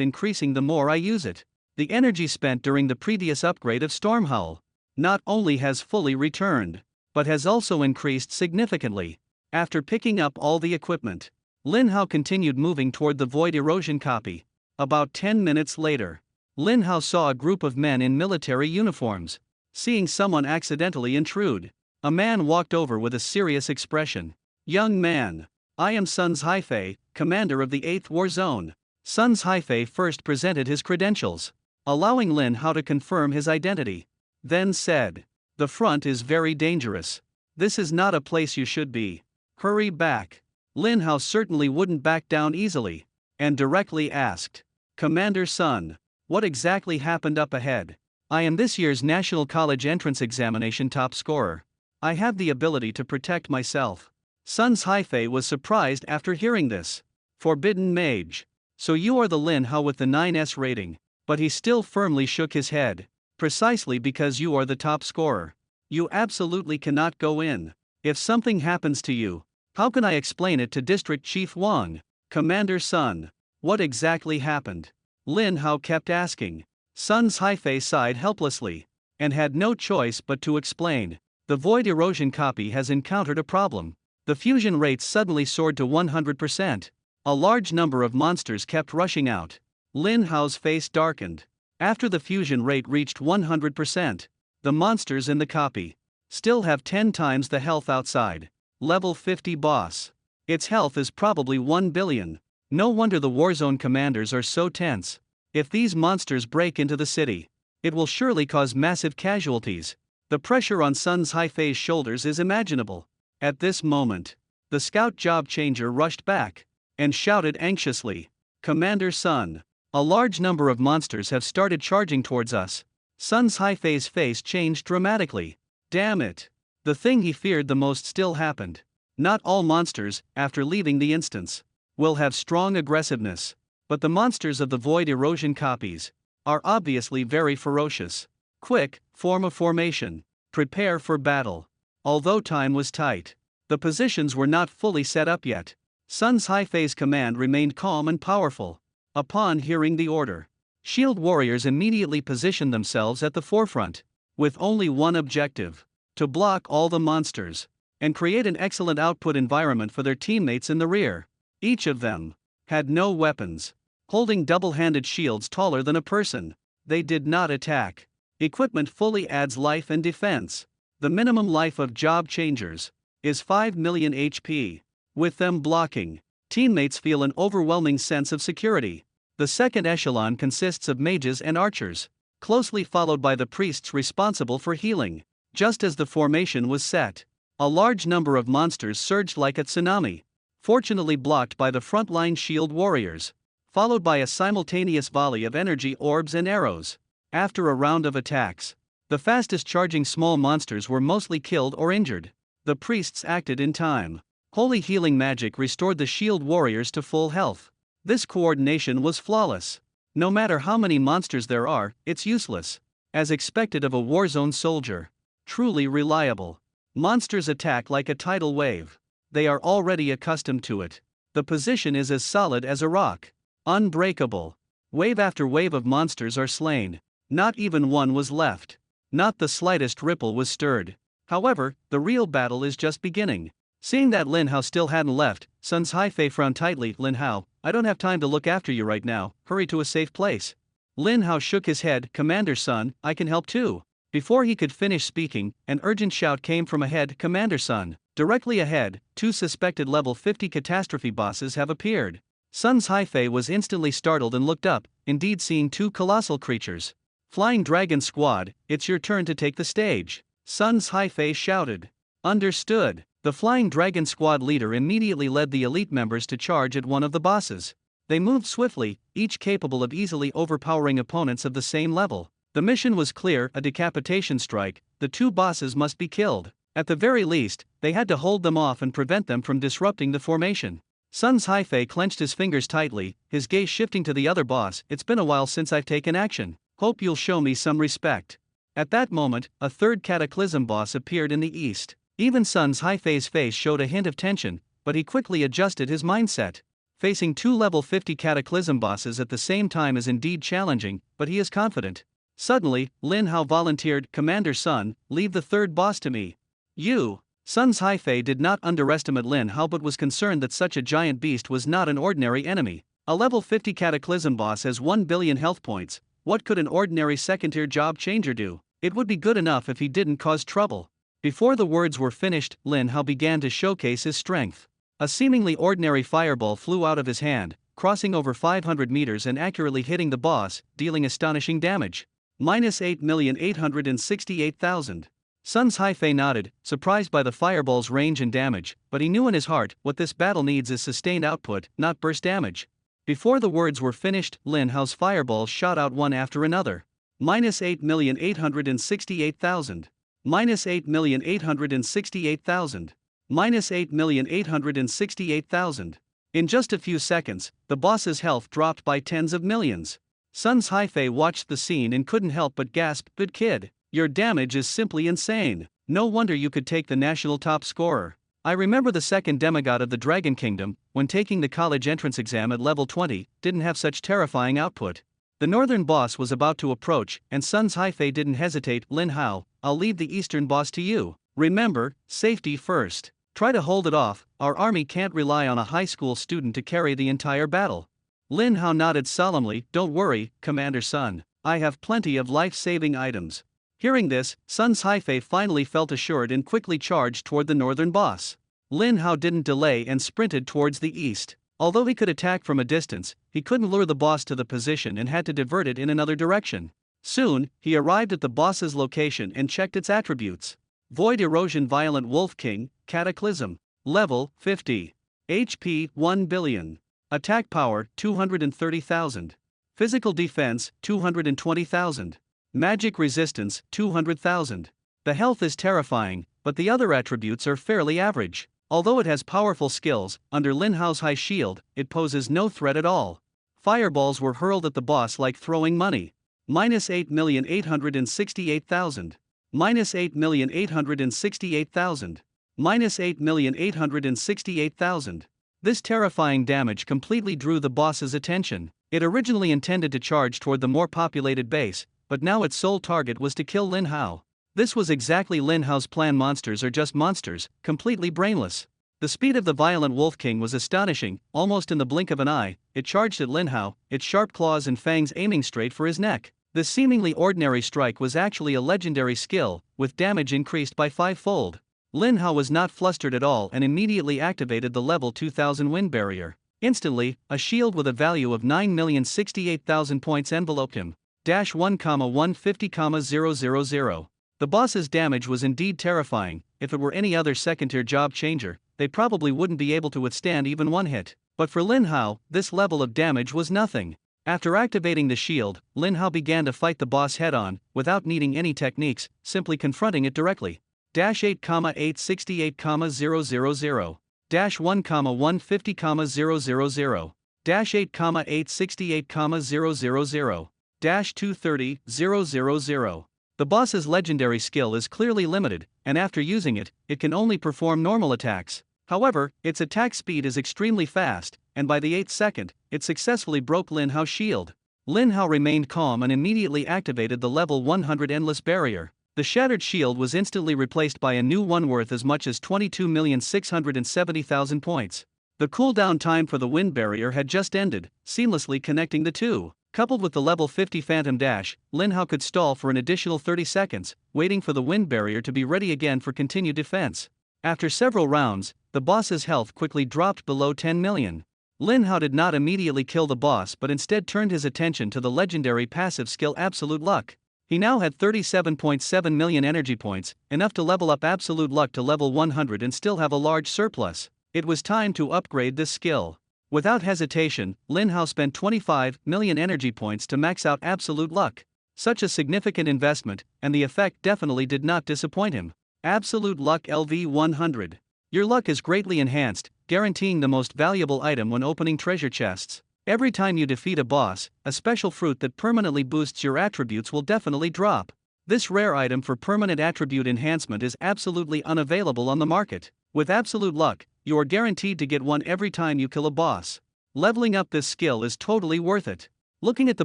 Speaker 1: increasing the more I use it? The energy spent during the previous upgrade of Stormhowl. not only has fully returned, but has also increased significantly. After picking up all the equipment, Lin Hao continued moving toward the void erosion copy. About 10 minutes later, Lin Hao saw a group of men in military uniforms. Seeing someone accidentally intrude, a man walked over with a serious expression. "Young man, I am Sun Haifei, commander of the 8th War Zone." Sun Haifei first presented his credentials, allowing Lin Hao to confirm his identity. Then said, "The front is very dangerous. This is not a place you should be. Hurry back." Lin Hao certainly wouldn't back down easily, and directly asked, "Commander Sun, what exactly happened up ahead? I am this year's National College Entrance Examination top scorer. I have the ability to protect myself." Sun Haifei was surprised after hearing this. Forbidden Mage. So you are the Lin Hao with the 9S rating. But he still firmly shook his head. Precisely because you are the top scorer. You absolutely cannot go in. If something happens to you, how can I explain it to District Chief Wang? "Commander Sun, what exactly happened?" Lin Hao kept asking. Sun Haifei sighed helplessly, and had no choice but to explain. "The void erosion copy has encountered a problem. The fusion rate suddenly soared to 100%. A large number of monsters kept rushing out." Lin Hao's face darkened. After the fusion rate reached 100%, the monsters in the copy still have 10 times the health outside. Level 50 boss. Its health is probably 1 billion. No wonder the Warzone commanders are so tense. If these monsters break into the city, it will surely cause massive casualties. The pressure on Sun Haifei's shoulders is imaginable. At this moment, the scout job changer rushed back and shouted anxiously, "Commander Sun, a large number of monsters have started charging towards us." Sun Haifei's face changed dramatically. Damn it. The thing he feared the most still happened. Not all monsters, after leaving the instance, will have strong aggressiveness. But the monsters of the void erosion copies are obviously very ferocious. Quick, form a formation. Prepare for battle. Although time was tight, the positions were not fully set up yet. Sun Haifei's command remained calm and powerful. Upon hearing the order, shield warriors immediately positioned themselves at the forefront, with only one objective: to block all the monsters, and create an excellent output environment for their teammates in the rear. Each of them had no weapons. Holding double-handed shields taller than a person, they did not attack. Equipment fully adds life and defense. The minimum life of job changers is 5 million HP. With them blocking, teammates feel an overwhelming sense of security. The second echelon consists of mages and archers, closely followed by the priests responsible for healing. Just as the formation was set, a large number of monsters surged like a tsunami, fortunately blocked by the frontline shield warriors, followed by a simultaneous volley of energy orbs and arrows. After a round of attacks, the fastest charging small monsters were mostly killed or injured. The priests acted in time. Holy healing magic restored the shield warriors to full health. This coordination was flawless. No matter how many monsters there are, it's useless. As expected of a Warzone soldier. Truly reliable. Monsters attack like a tidal wave. They are already accustomed to it. The position is as solid as a rock. Unbreakable. Wave after wave of monsters are slain. Not even one was left. Not the slightest ripple was stirred. However, the real battle is just beginning. Seeing that Lin Hao still hadn't left, Sun Haifei frowned tightly. "Lin Hao, I don't have time to look after you right now, hurry to a safe place." Lin Hao shook his head. "Commander Sun, I can help too." Before he could finish speaking, an urgent shout came from ahead. "Commander Sun, directly ahead, 2 suspected level 50 catastrophe bosses have appeared." Sun Haifei was instantly startled and looked up, indeed seeing 2 colossal creatures. "Flying Dragon Squad, it's your turn to take the stage," Sun Haifei shouted. "Understood." The Flying Dragon Squad leader immediately led the elite members to charge at one of the bosses. They moved swiftly, each capable of easily overpowering opponents of the same level. The mission was clear: a decapitation strike. The 2 bosses must be killed. At the very least, they had to hold them off and prevent them from disrupting the formation. Sun Haifei clenched his fingers tightly, his gaze shifting to the other boss. "It's been a while since I've taken action. Hope you'll show me some respect." At that moment, a third Cataclysm boss appeared in the east. Even Sun Haifei's face showed a hint of tension, but he quickly adjusted his mindset. Facing 2 level 50 Cataclysm bosses at the same time is indeed challenging, but he is confident. Suddenly, Lin Hao volunteered, "Commander Sun, leave the third boss to me." You. Sun's Haifei did not underestimate Lin Hao but was concerned that such a giant beast was not an ordinary enemy. A level 50 Cataclysm boss has 1 billion health points. What could an ordinary second-tier job changer do? It would be good enough if he didn't cause trouble. Before the words were finished, Lin Hao began to showcase his strength. A seemingly ordinary fireball flew out of his hand, crossing over 500 meters and accurately hitting the boss, dealing astonishing damage. -8,868,000. Sun's Haifei nodded, surprised by the fireball's range and damage, but he knew in his heart, what this battle needs is sustained output, not burst damage. Before the words were finished, Lin Hao's fireballs shot out one after another. -8,868,000. -8,868,000. -8,868,000. In just a few seconds, the boss's health dropped by tens of millions. Sun's Haifei watched the scene and couldn't help but gasp, "Good kid, your damage is simply insane. No wonder you could take the national top scorer. I remember the second demigod of the Dragon Kingdom, when taking the college entrance exam at level 20, didn't have such terrifying output." The northern boss was about to approach, and Sun's Haifei didn't hesitate. "Lin Hao, I'll leave the eastern boss to you. Remember, safety first. Try to hold it off, our army can't rely on a high school student to carry the entire battle." Lin Hao nodded solemnly, "Don't worry, Commander Sun, I have plenty of life-saving items." Hearing this, Sun's Haifei finally felt assured and quickly charged toward the northern boss. Lin Hao didn't delay and sprinted towards the east. Although he could attack from a distance, he couldn't lure the boss to the position and had to divert it in another direction. Soon, he arrived at the boss's location and checked its attributes. Void Erosion Violent Wolf King, Cataclysm. Level 50. HP 1 billion. Attack power 230,000. Physical defense 220,000. Magic resistance 200,000. The health is terrifying, but the other attributes are fairly average. Although it has powerful skills, under Lin Hao's high shield, it poses no threat at all. Fireballs were hurled at the boss like throwing money. -8,868,000. -8,868,000. -8,868,000. This terrifying damage completely drew the boss's attention. It originally intended to charge toward the more populated base, but now its sole target was to kill Lin Hao. This was exactly Lin Hao's plan. Monsters are just monsters, completely brainless. The speed of the Violent Wolf King was astonishing. Almost in the blink of an eye, it charged at Lin Hao, its sharp claws and fangs aiming straight for his neck. This seemingly ordinary strike was actually a legendary skill, with damage increased by 5-fold. Lin Hao was not flustered at all and immediately activated the level 2000 wind barrier. Instantly, a shield with a value of 9,068,000 points enveloped him. -1,150,000. The boss's damage was indeed terrifying. If it were any other second-tier job changer, they probably wouldn't be able to withstand even one hit. But for Lin Hao, this level of damage was nothing. After activating the shield, Lin Hao began to fight the boss head-on, without needing any techniques, simply confronting it directly. -8,868,000. -1,150,000. -8,868,000. -230,000. The boss's legendary skill is clearly limited, and after using it, it can only perform normal attacks. However, its attack speed is extremely fast, and by the 8th second, it successfully broke Lin Hao's shield. Lin Hao remained calm and immediately activated the level 100 endless barrier. The shattered shield was instantly replaced by a new one worth as much as 22,670,000 points. The cooldown time for the wind barrier had just ended, seamlessly connecting the two. Coupled with the level 50 Phantom Dash, Lin Hao could stall for an additional 30 seconds, waiting for the wind barrier to be ready again for continued defense. After several rounds, the boss's health quickly dropped below 10 million. Lin Hao did not immediately kill the boss but instead turned his attention to the legendary passive skill Absolute Luck. He now had 37.7 million energy points, enough to level up Absolute Luck to level 100 and still have a large surplus. It was time to upgrade this skill. Without hesitation, Lin Hao spent 25 million energy points to max out Absolute Luck. Such a significant investment, and the effect definitely did not disappoint him. Absolute Luck LV100. Your luck is greatly enhanced, guaranteeing the most valuable item when opening treasure chests. Every time you defeat a boss, a special fruit that permanently boosts your attributes will definitely drop. This rare item for permanent attribute enhancement is absolutely unavailable on the market. With Absolute Luck, you are guaranteed to get one every time you kill a boss. Leveling up this skill is totally worth it. Looking at the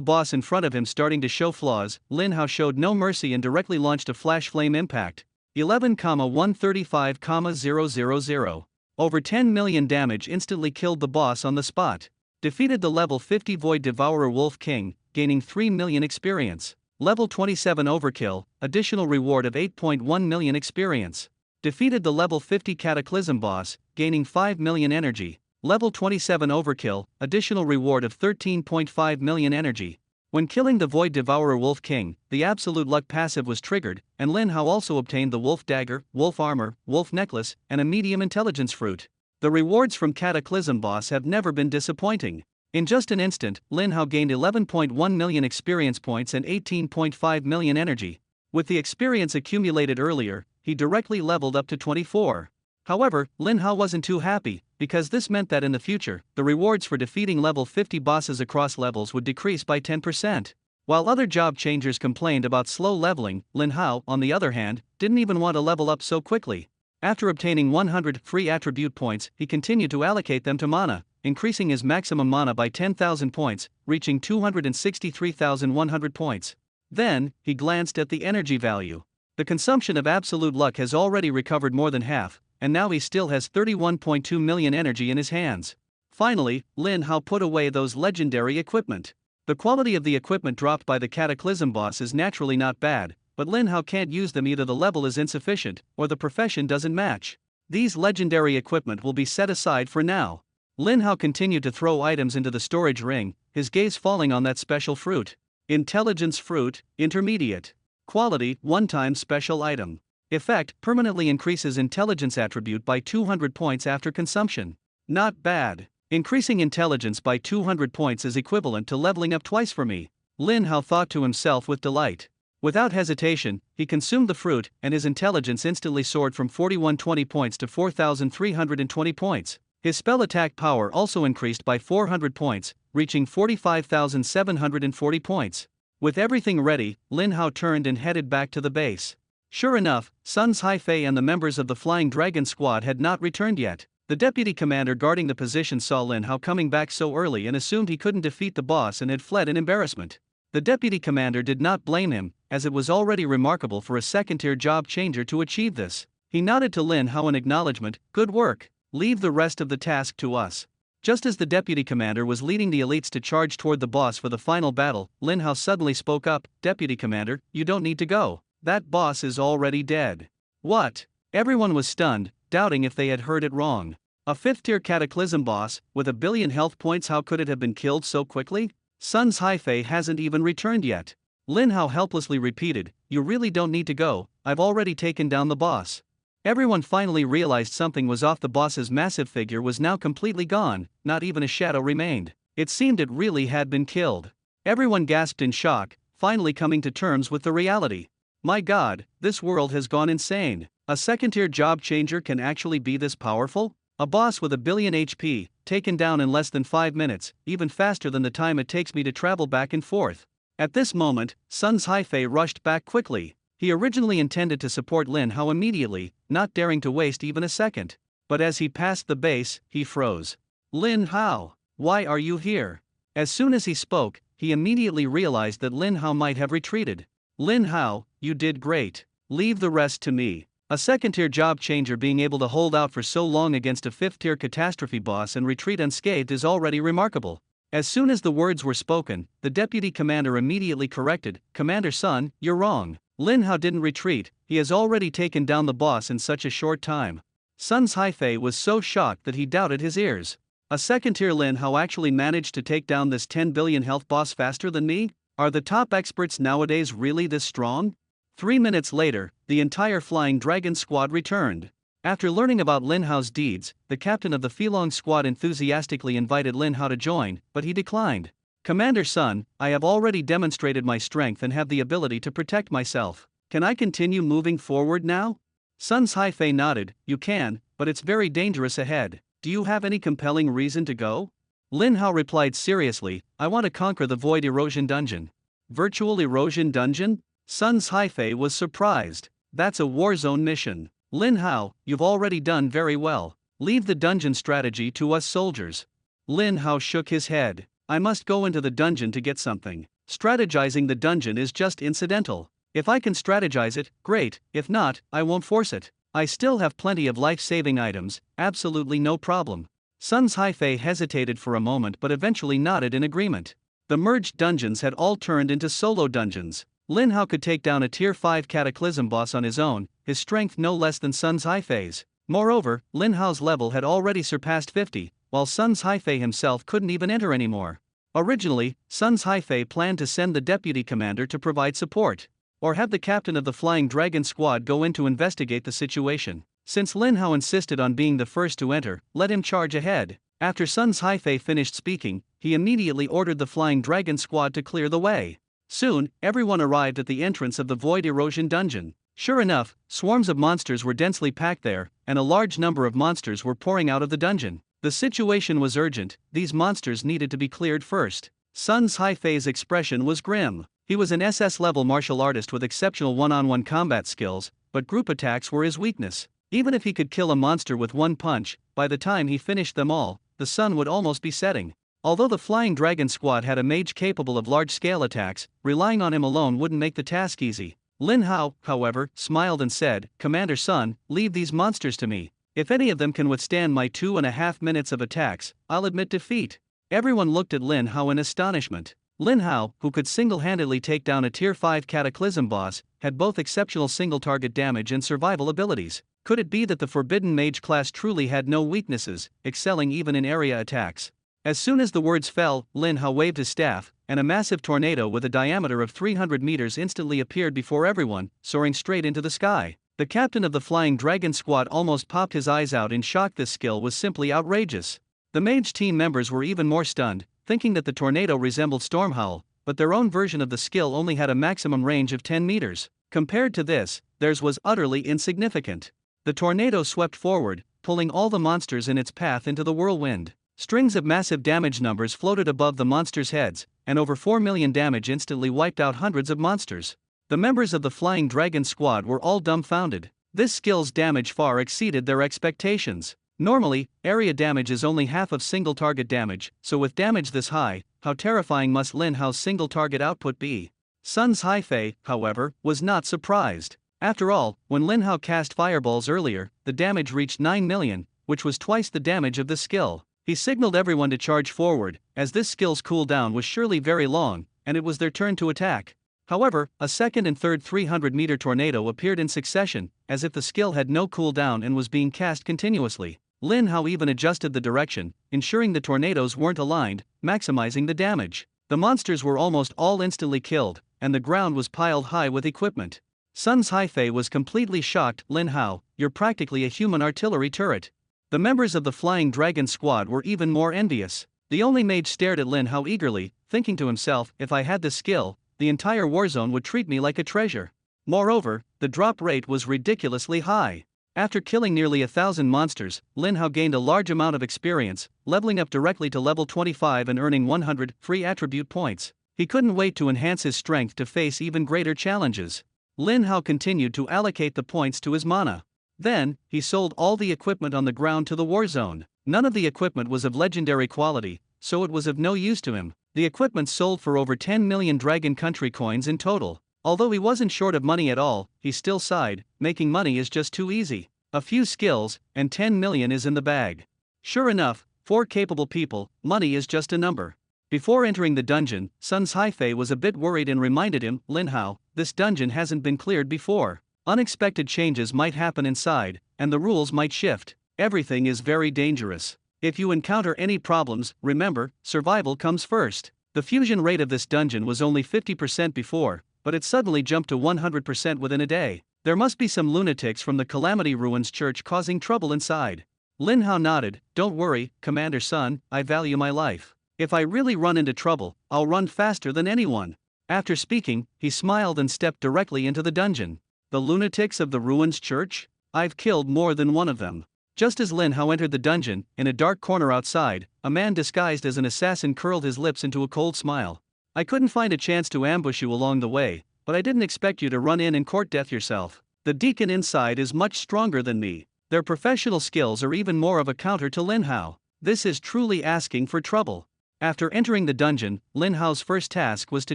Speaker 1: boss in front of him starting to show flaws, Lin Hao showed no mercy and directly launched a flash flame impact. 11,135,000. Over 10 million damage instantly killed the boss on the spot. Defeated the level 50 Void Devourer Wolf King, gaining 3 million experience. Level 27 Overkill, additional reward of 8.1 million experience. Defeated the level 50 Cataclysm boss, gaining 5 million energy. Level 27 Overkill, additional reward of 13.5 million energy. When killing the Void Devourer Wolf King, the Absolute Luck passive was triggered, and Lin Hao also obtained the Wolf Dagger, Wolf Armor, Wolf Necklace, and a Medium Intelligence Fruit. The rewards from Cataclysm boss have never been disappointing. In just an instant, Lin Hao gained 11.1 million experience points and 18.5 million energy. With the experience accumulated earlier, he directly leveled up to 24. However, Lin Hao wasn't too happy, because this meant that in the future, the rewards for defeating level 50 bosses across levels would decrease by 10%. While other job changers complained about slow leveling, Lin Hao, on the other hand, didn't even want to level up so quickly. After obtaining 100 free attribute points, he continued to allocate them to mana, increasing his maximum mana by 10,000 points, reaching 263,100 points. Then, he glanced at the energy value. The consumption of Absolute Luck has already recovered more than half, and now he still has 31.2 million energy in his hands. Finally, Lin Hao put away those legendary equipment. The quality of the equipment dropped by the Cataclysm boss is naturally not bad, but Lin Hao can't use them, either the level is insufficient, or the profession doesn't match. These legendary equipment will be set aside for now. Lin Hao continued to throw items into the storage ring, his gaze falling on that special fruit. Intelligence Fruit, Intermediate. Quality, one-time special item. Effect, permanently increases intelligence attribute by 200 points after consumption. Not bad. Increasing intelligence by 200 points is equivalent to leveling up twice for me, Lin Hao thought to himself with delight. Without hesitation, he consumed the fruit, and his intelligence instantly soared from 4120 points to 4320 points. His spell attack power also increased by 400 points, reaching 45,740 points. With everything ready, Lin Hao turned and headed back to the base. Sure enough, Sun Haifei and the members of the Flying Dragon squad had not returned yet. The deputy commander guarding the position saw Lin Hao coming back so early and assumed he couldn't defeat the boss and had fled in embarrassment. The deputy commander did not blame him, as it was already remarkable for a second-tier job changer to achieve this. He nodded to Lin Hao in acknowledgement. Good work. Leave the rest of the task to us. Just as the deputy commander was leading the elites to charge toward the boss for the final battle, Lin Hao suddenly spoke up. Deputy commander, you don't need to go. That boss is already dead. What? Everyone was stunned, doubting if they had heard it wrong. A 5th-tier Cataclysm boss, with 1 billion health points, how could it have been killed so quickly? Sun Haifei hasn't even returned yet. Lin Hao helplessly repeated, you really don't need to go, I've already taken down the boss. Everyone finally realized something was off. The boss's massive figure was now completely gone, not even a shadow remained. It seemed it really had been killed. Everyone gasped in shock, finally coming to terms with the reality. My god, this world has gone insane. A second-tier job changer can actually be this powerful? A boss with 1 billion HP, taken down in less than 5 minutes, even faster than the time it takes me to travel back and forth. At this moment, Sun Haifei rushed back quickly. He originally intended to support Lin Hao immediately, not daring to waste even a second. But as he passed the base, he froze. Lin Hao, why are you here? As soon as he spoke, he immediately realized that Lin Hao might have retreated. Lin Hao, you did great. Leave the rest to me. A second-tier job changer being able to hold out for so long against a 5th-tier catastrophe boss and retreat unscathed is already remarkable. As soon as the words were spoken, the deputy commander immediately corrected, Commander Sun, you're wrong. Lin Hao didn't retreat, he has already taken down the boss in such a short time. Sun Haifei was so shocked that he doubted his ears. A second-tier Lin Hao actually managed to take down this 10 billion health boss faster than me? Are the top experts nowadays really this strong? 3 minutes later, the entire Flying Dragon squad returned. After learning about Lin Hao's deeds, the captain of the Filong squad enthusiastically invited Lin Hao to join, but he declined. Commander Sun, I have already demonstrated my strength and have the ability to protect myself. Can I continue moving forward now? Sun Haifei nodded, you can, but it's very dangerous ahead. Do you have any compelling reason to go? Lin Hao replied seriously, I want to conquer the Void Erosion Dungeon. Virtual Erosion Dungeon? Sun Haifei was surprised. That's a Warzone mission. Lin Hao, you've already done very well. Leave the dungeon strategy to us soldiers. Lin Hao shook his head. I must go into the dungeon to get something. Strategizing the dungeon is just incidental. If I can strategize it, great, if not, I won't force it. I still have plenty of life-saving items, absolutely no problem. Sun's Haifei hesitated for a moment but eventually nodded in agreement. The merged dungeons had all turned into solo dungeons. Lin Hao could take down a tier 5 Cataclysm boss on his own, his strength no less than Sun's Haifei's. Moreover, Lin Hao's level had already surpassed 50, while Sun's Haifei himself couldn't even enter anymore. Originally, Sun's Haifei planned to send the deputy commander to provide support, or have the captain of the Flying Dragon squad go in to investigate the situation. Since Lin Hao insisted on being the first to enter, let him charge ahead. After Sun's Haifei finished speaking, he immediately ordered the Flying Dragon squad to clear the way. Soon, everyone arrived at the entrance of the Void Erosion dungeon. Sure enough, swarms of monsters were densely packed there, and a large number of monsters were pouring out of the dungeon. The situation was urgent, these monsters needed to be cleared first. Sun's Haifei's expression was grim. He was an SS-level martial artist with exceptional one-on-one combat skills, but group attacks were his weakness. Even if he could kill a monster with one punch, by the time he finished them all, the sun would almost be setting. Although the Flying Dragon squad had a mage capable of large-scale attacks, relying on him alone wouldn't make the task easy. Lin Hao, however, smiled and said, "Commander Sun, leave these monsters to me. If any of them can withstand my 2.5 minutes of attacks, I'll admit defeat." Everyone looked at Lin Hao in astonishment. Lin Hao, who could single-handedly take down a tier 5 Cataclysm boss, had both exceptional single-target damage and survival abilities. Could it be that the Forbidden Mage class truly had no weaknesses, excelling even in area attacks? As soon as the words fell, Lin Hao waved his staff, and a massive tornado with a diameter of 300 meters instantly appeared before everyone, soaring straight into the sky. The captain of the Flying Dragon squad almost popped his eyes out in shock. This skill was simply outrageous. The mage team members were even more stunned, thinking that the tornado resembled Stormhowl, but their own version of the skill only had a maximum range of 10 meters. Compared to this, theirs was utterly insignificant. The tornado swept forward, pulling all the monsters in its path into the whirlwind. Strings of massive damage numbers floated above the monsters' heads, and over 4 million damage instantly wiped out hundreds of monsters. The members of the Flying Dragon squad were all dumbfounded. This skill's damage far exceeded their expectations. Normally, area damage is only half of single target damage, so with damage this high, how terrifying must Lin Hao's single target output be? Sun's Haifei, however, was not surprised. After all, when Lin Hao cast fireballs earlier, the damage reached 9 million, which was twice the damage of the skill. He signaled everyone to charge forward, as this skill's cooldown was surely very long, and it was their turn to attack. However, a second and third 300-meter tornado appeared in succession, as if the skill had no cooldown and was being cast continuously. Lin Hao even adjusted the direction, ensuring the tornadoes weren't aligned, maximizing the damage. The monsters were almost all instantly killed, and the ground was piled high with equipment. Sun's Haifei was completely shocked. "Lin Hao, you're practically a human artillery turret." The members of the Flying Dragon squad were even more envious. The only mage stared at Lin Hao eagerly, thinking to himself, if I had this skill, the entire warzone would treat me like a treasure. Moreover, the drop rate was ridiculously high. After killing nearly 1,000 monsters, Lin Hao gained a large amount of experience, leveling up directly to level 25 and earning 100 free attribute points. He couldn't wait to enhance his strength to face even greater challenges. Lin Hao continued to allocate the points to his mana. Then, he sold all the equipment on the ground to the warzone. None of the equipment was of legendary quality, so it was of no use to him. The equipment sold for over 10 million Dragon Country coins in total. Although he wasn't short of money at all, he still sighed, making money is just too easy. A few skills, and 10 million is in the bag. Sure enough, for capable people, money is just a number. Before entering the dungeon, Sun's Haifei was a bit worried and reminded him, "Lin Hao, this dungeon hasn't been cleared before. Unexpected changes might happen inside, and the rules might shift. Everything is very dangerous. If you encounter any problems, remember, survival comes first." The fusion rate of this dungeon was only 50% before, but it suddenly jumped to 100% within a day. There must be some lunatics from the Calamity Ruins Church causing trouble inside. Lin Hao nodded, "Don't worry, Commander Sun, I value my life. If I really run into trouble, I'll run faster than anyone." After speaking, he smiled and stepped directly into the dungeon. The lunatics of the Ruins Church? I've killed more than one of them. Just as Lin Hao entered the dungeon, in a dark corner outside, a man disguised as an assassin curled his lips into a cold smile. "I couldn't find a chance to ambush you along the way, but I didn't expect you to run in and court death yourself. The deacon inside is much stronger than me." Their professional skills are even more of a counter to Lin Hao. This is truly asking for trouble. After entering the dungeon, Lin Hao's first task was to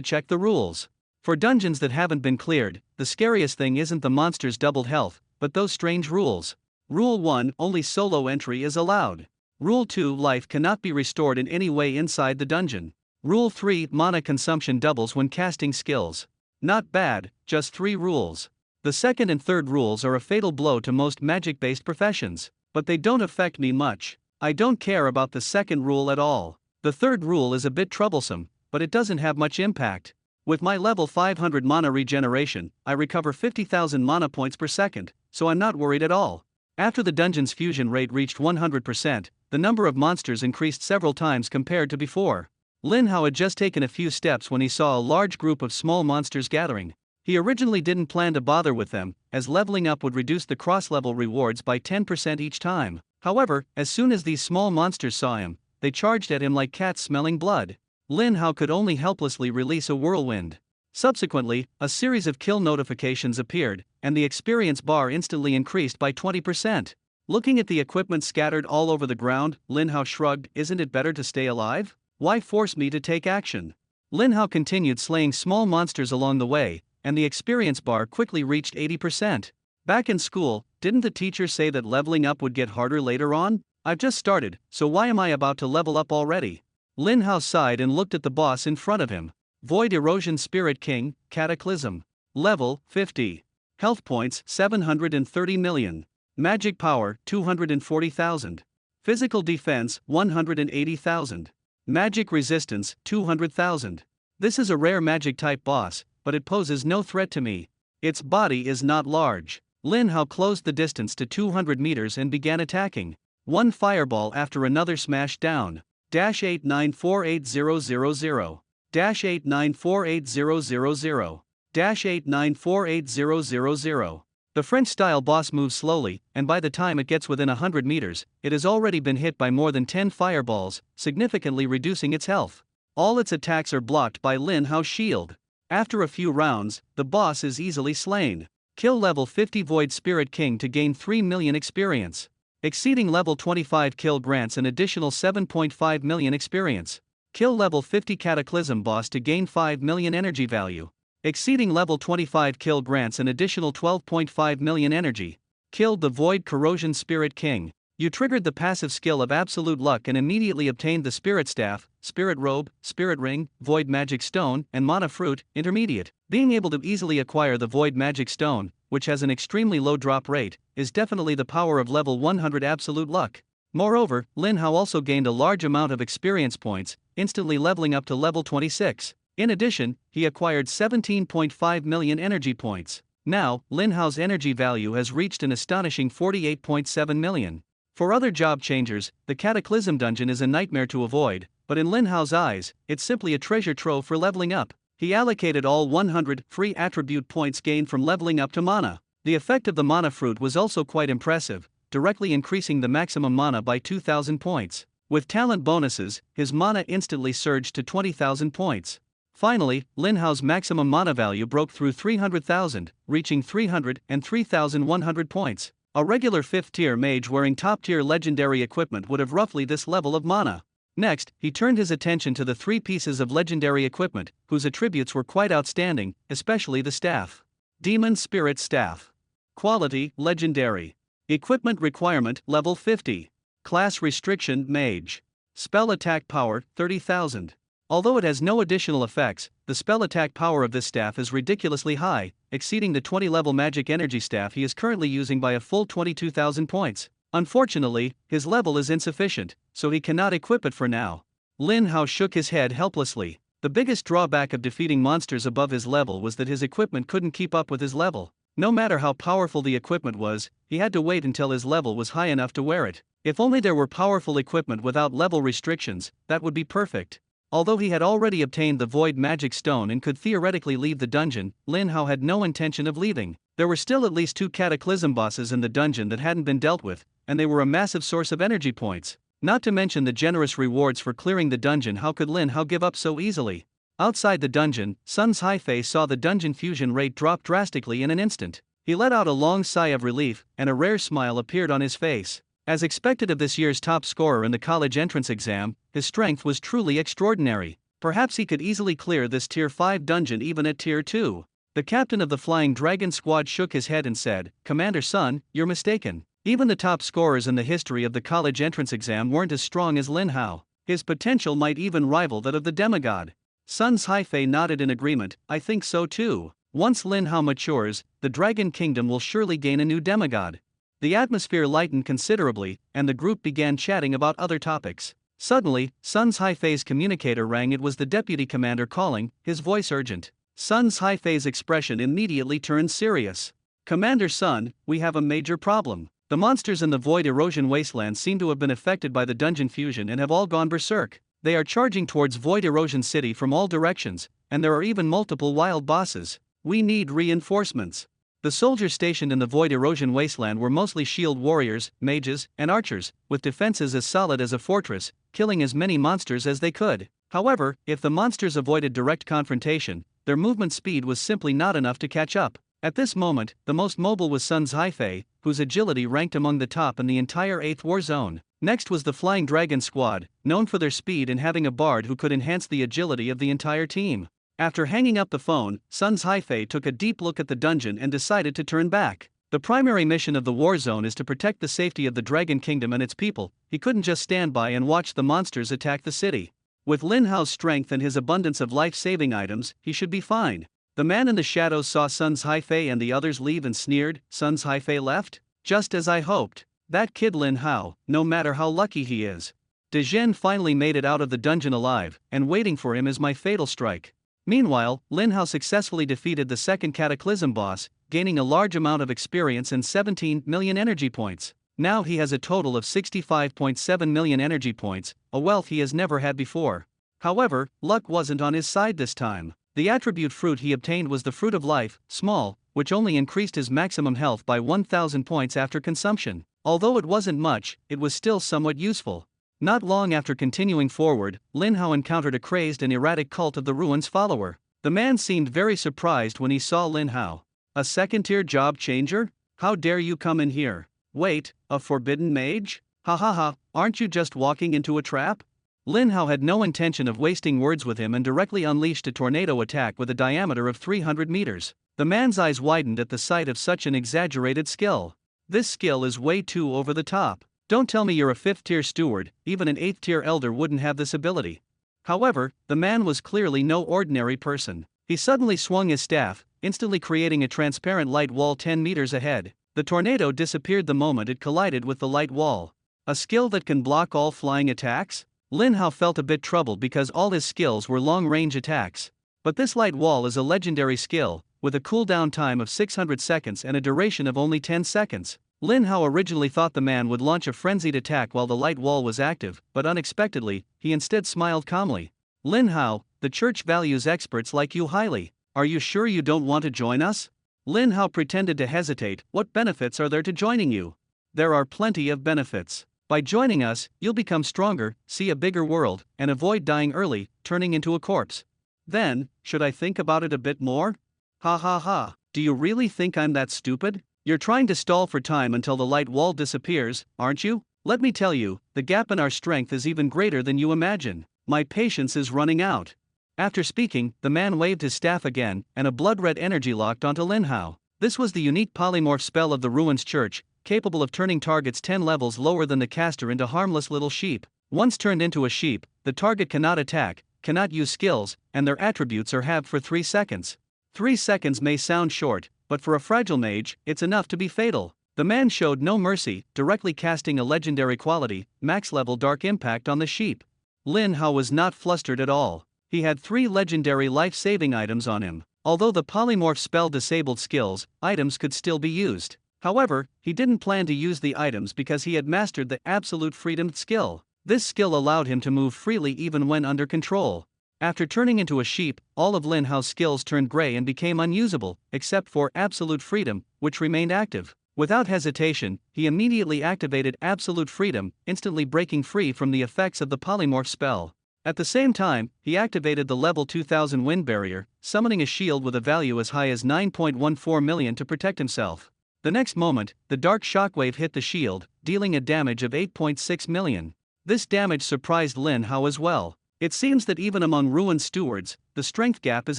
Speaker 1: check the rules. For dungeons that haven't been cleared, the scariest thing isn't the monster's doubled health, but those strange rules. Rule 1: Only solo entry is allowed. Rule 2: Life cannot be restored in any way inside the dungeon. Rule 3: Mana consumption doubles when casting skills. Not bad, just 3 rules. The second and third rules are a fatal blow to most magic-based professions, but they don't affect me much. I don't care about the second rule at all. The third rule is a bit troublesome, but it doesn't have much impact. With my level 500 mana regeneration, I recover 50,000 mana points per second, so I'm not worried at all. After the dungeon's fusion rate reached 100%, the number of monsters increased several times compared to before. Lin Hao had just taken a few steps when he saw a large group of small monsters gathering. He originally didn't plan to bother with them, as leveling up would reduce the cross-level rewards by 10% each time. However, as soon as these small monsters saw him, they charged at him like cats smelling blood. Lin Hao could only helplessly release a whirlwind. Subsequently, a series of kill notifications appeared, and the experience bar instantly increased by 20%. Looking at the equipment scattered all over the ground, Lin Hao shrugged. Isn't it better to stay alive? Why force me to take action? Lin Hao continued slaying small monsters along the way, and the experience bar quickly reached 80%. Back in school, didn't the teacher say that leveling up would get harder later on? I've just started, so why am I about to level up already? Lin Hao sighed and looked at the boss in front of him. Void Erosion Spirit King, Cataclysm. Level 50. Health points 730 million. Magic power 240,000. Physical defense 180,000. Magic resistance 200,000. This is a rare magic type boss, but it poses no threat to me. Its body is not large. Lin Hao closed the distance to 200 meters and began attacking. One fireball after another smashed down. -8948,000. -8948,000. -8948,000. The French-style boss moves slowly, and by the time it gets within 100 meters, it has already been hit by more than 10 fireballs, significantly reducing its health. All its attacks are blocked by Lin Hao's shield. After a few rounds, the boss is easily slain. Kill level 50 Void Spirit King to gain 3 million experience. Exceeding level 25 kill grants an additional 7.5 million experience. Kill level 50 Cataclysm boss to gain 5 million energy value. Exceeding level 25 kill grants an additional 12.5 million energy. Killed the Void Corrosion Spirit King. You triggered the passive skill of Absolute Luck and immediately obtained the Spirit Staff, Spirit Robe, Spirit Ring, Void Magic Stone, and Mana Fruit, Intermediate. Being able to easily acquire the Void Magic Stone, which has an extremely low drop rate, is definitely the power of level 100 Absolute Luck. Moreover, Lin Hao also gained a large amount of experience points, instantly leveling up to level 26. In addition, he acquired 17.5 million energy points. Now, Lin Hao's energy value has reached an astonishing 48.7 million. For other job changers, the Cataclysm dungeon is a nightmare to avoid, but in Lin Hao's eyes, it's simply a treasure trove for leveling up. He allocated all 100 free attribute points gained from leveling up to mana. The effect of the mana fruit was also quite impressive, directly increasing the maximum mana by 2,000 points. With talent bonuses, his mana instantly surged to 20,000 points. Finally, Lin Hao's maximum mana value broke through 300,000, reaching 303,100 points. A regular 5th tier mage wearing top tier legendary equipment would have roughly this level of mana. Next, he turned his attention to the 3 pieces of legendary equipment, whose attributes were quite outstanding, especially the staff. Demon Spirit Staff. Quality, Legendary. Equipment requirement, level 50. Class restriction, Mage. Spell attack power, 30,000. Although it has no additional effects, the spell attack power of this staff is ridiculously high, exceeding the 20-level magic energy staff he is currently using by a full 22,000 points. Unfortunately, his level is insufficient, so he cannot equip it for now. Lin Hao shook his head helplessly. The biggest drawback of defeating monsters above his level was that his equipment couldn't keep up with his level. No matter how powerful the equipment was, he had to wait until his level was high enough to wear it. If only there were powerful equipment without level restrictions, that would be perfect. Although he had already obtained the Void Magic Stone and could theoretically leave the dungeon, Lin Hao had no intention of leaving. There were still at least 2 Cataclysm bosses in the dungeon that hadn't been dealt with, and they were a massive source of energy points. Not to mention the generous rewards for clearing the dungeon. How could Lin Hao give up so easily? Outside the dungeon, Sun Haifei saw the dungeon fusion rate drop drastically in an instant. He let out a long sigh of relief, and a rare smile appeared on his face. As expected of this year's top scorer in the college entrance exam, his strength was truly extraordinary. Perhaps he could easily clear this Tier 5 dungeon even at Tier 2. The captain of the Flying Dragon squad shook his head and said, "Commander Sun, you're mistaken. Even the top scorers in the history of the college entrance exam weren't as strong as Lin Hao. His potential might even rival that of the demigod." Sun's Haifei nodded in agreement. "I think so too. Once Lin Hao matures, the Dragon Kingdom will surely gain a new demigod." The atmosphere lightened considerably, and the group began chatting about other topics. Suddenly, Sun's Haifei's communicator rang. It was the deputy commander calling, his voice urgent. Sun's Haifei's expression immediately turned serious. "Commander Sun, we have a major problem. The monsters in the Void Erosion Wasteland seem to have been affected by the dungeon fusion and have all gone berserk. They are charging towards Void Erosion City from all directions, and there are even multiple wild bosses. We need reinforcements." The soldiers stationed in the Void Erosion Wasteland were mostly shield warriors, mages, and archers, with defenses as solid as a fortress, killing as many monsters as they could. However, if the monsters avoided direct confrontation, their movement speed was simply not enough to catch up. At this moment, the most mobile was Sun's Haifei, whose agility ranked among the top in the entire 8th War Zone. Next was the Flying Dragon squad, known for their speed and having a bard who could enhance the agility of the entire team. After hanging up the phone, Sun's Haifei took a deep look at the dungeon and decided to turn back. The primary mission of the War Zone is to protect the safety of the Dragon Kingdom and its people. He couldn't just stand by and watch the monsters attack the city. With Lin Hao's strength and his abundance of life-saving items, he should be fine. The man in the shadows saw Sun's Haifei and the others leave and sneered. "Sun's Haifei left? Just as I hoped. That kid Lin Hao, no matter how lucky he is. De Zhen finally made it out of the dungeon alive, and waiting for him is my fatal strike." Meanwhile, Lin Hao successfully defeated the second Cataclysm boss, gaining a large amount of experience and 17 million energy points. Now he has a total of 65.7 million energy points, a wealth he has never had before. However, luck wasn't on his side this time. The attribute fruit he obtained was the Fruit of Life, small, which only increased his maximum health by 1,000 points after consumption. Although it wasn't much, it was still somewhat useful. Not long after continuing forward, Lin Hao encountered a crazed and erratic Cult of the Ruins follower. The man seemed very surprised when he saw Lin Hao. "A second-tier job changer? How dare you come in here? Wait, a forbidden mage? Ha ha ha, aren't you just walking into a trap?" Lin Hao had no intention of wasting words with him and directly unleashed a tornado attack with a diameter of 300 meters. The man's eyes widened at the sight of such an exaggerated skill. "This skill is way too over the top. Don't tell me you're a 5th-tier steward. Even an 8th-tier elder wouldn't have this ability." However, the man was clearly no ordinary person. He suddenly swung his staff, instantly creating a transparent light wall 10 meters ahead. The tornado disappeared the moment it collided with the light wall. A skill that can block all flying attacks? Lin Hao felt a bit troubled because all his skills were long-range attacks. But this light wall is a legendary skill, with a cooldown time of 600 seconds and a duration of only 10 seconds. Lin Hao originally thought the man would launch a frenzied attack while the light wall was active, but unexpectedly, he instead smiled calmly. "Lin Hao, the church values experts like you highly. Are you sure you don't want to join us?" Lin Hao pretended to hesitate. "What benefits are there to joining you?" "There are plenty of benefits. By joining us, you'll become stronger, see a bigger world, and avoid dying early, turning into a corpse." "Then, should I think about it a bit more?" "Ha ha ha, do you really think I'm that stupid? You're trying to stall for time until the light wall disappears, aren't you? Let me tell you, the gap in our strength is even greater than you imagine. My patience is running out." After speaking, the man waved his staff again, and a blood-red energy locked onto Lin Hao. This was the unique polymorph spell of the Ruins Church, capable of turning targets 10 levels lower than the caster into harmless little sheep. Once turned into a sheep, the target cannot attack, cannot use skills, and their attributes are halved for 3 seconds. 3 seconds may sound short, but for a fragile mage, it's enough to be fatal. The man showed no mercy, directly casting a legendary quality, max-level Dark Impact on the sheep. Lin Hao was not flustered at all. He had 3 legendary life-saving items on him. Although the polymorph spell disabled skills, items could still be used. However, he didn't plan to use the items because he had mastered the Absolute Freedom skill. This skill allowed him to move freely even when under control. After turning into a sheep, all of Lin Hao's skills turned gray and became unusable, except for Absolute Freedom, which remained active. Without hesitation, he immediately activated Absolute Freedom, instantly breaking free from the effects of the polymorph spell. At the same time, he activated the level 2000 wind barrier, summoning a shield with a value as high as 9.14 million to protect himself. The next moment, the dark shockwave hit the shield, dealing a damage of 8.6 million. This damage surprised Lin Hao as well. It seems that even among ruined stewards, the strength gap is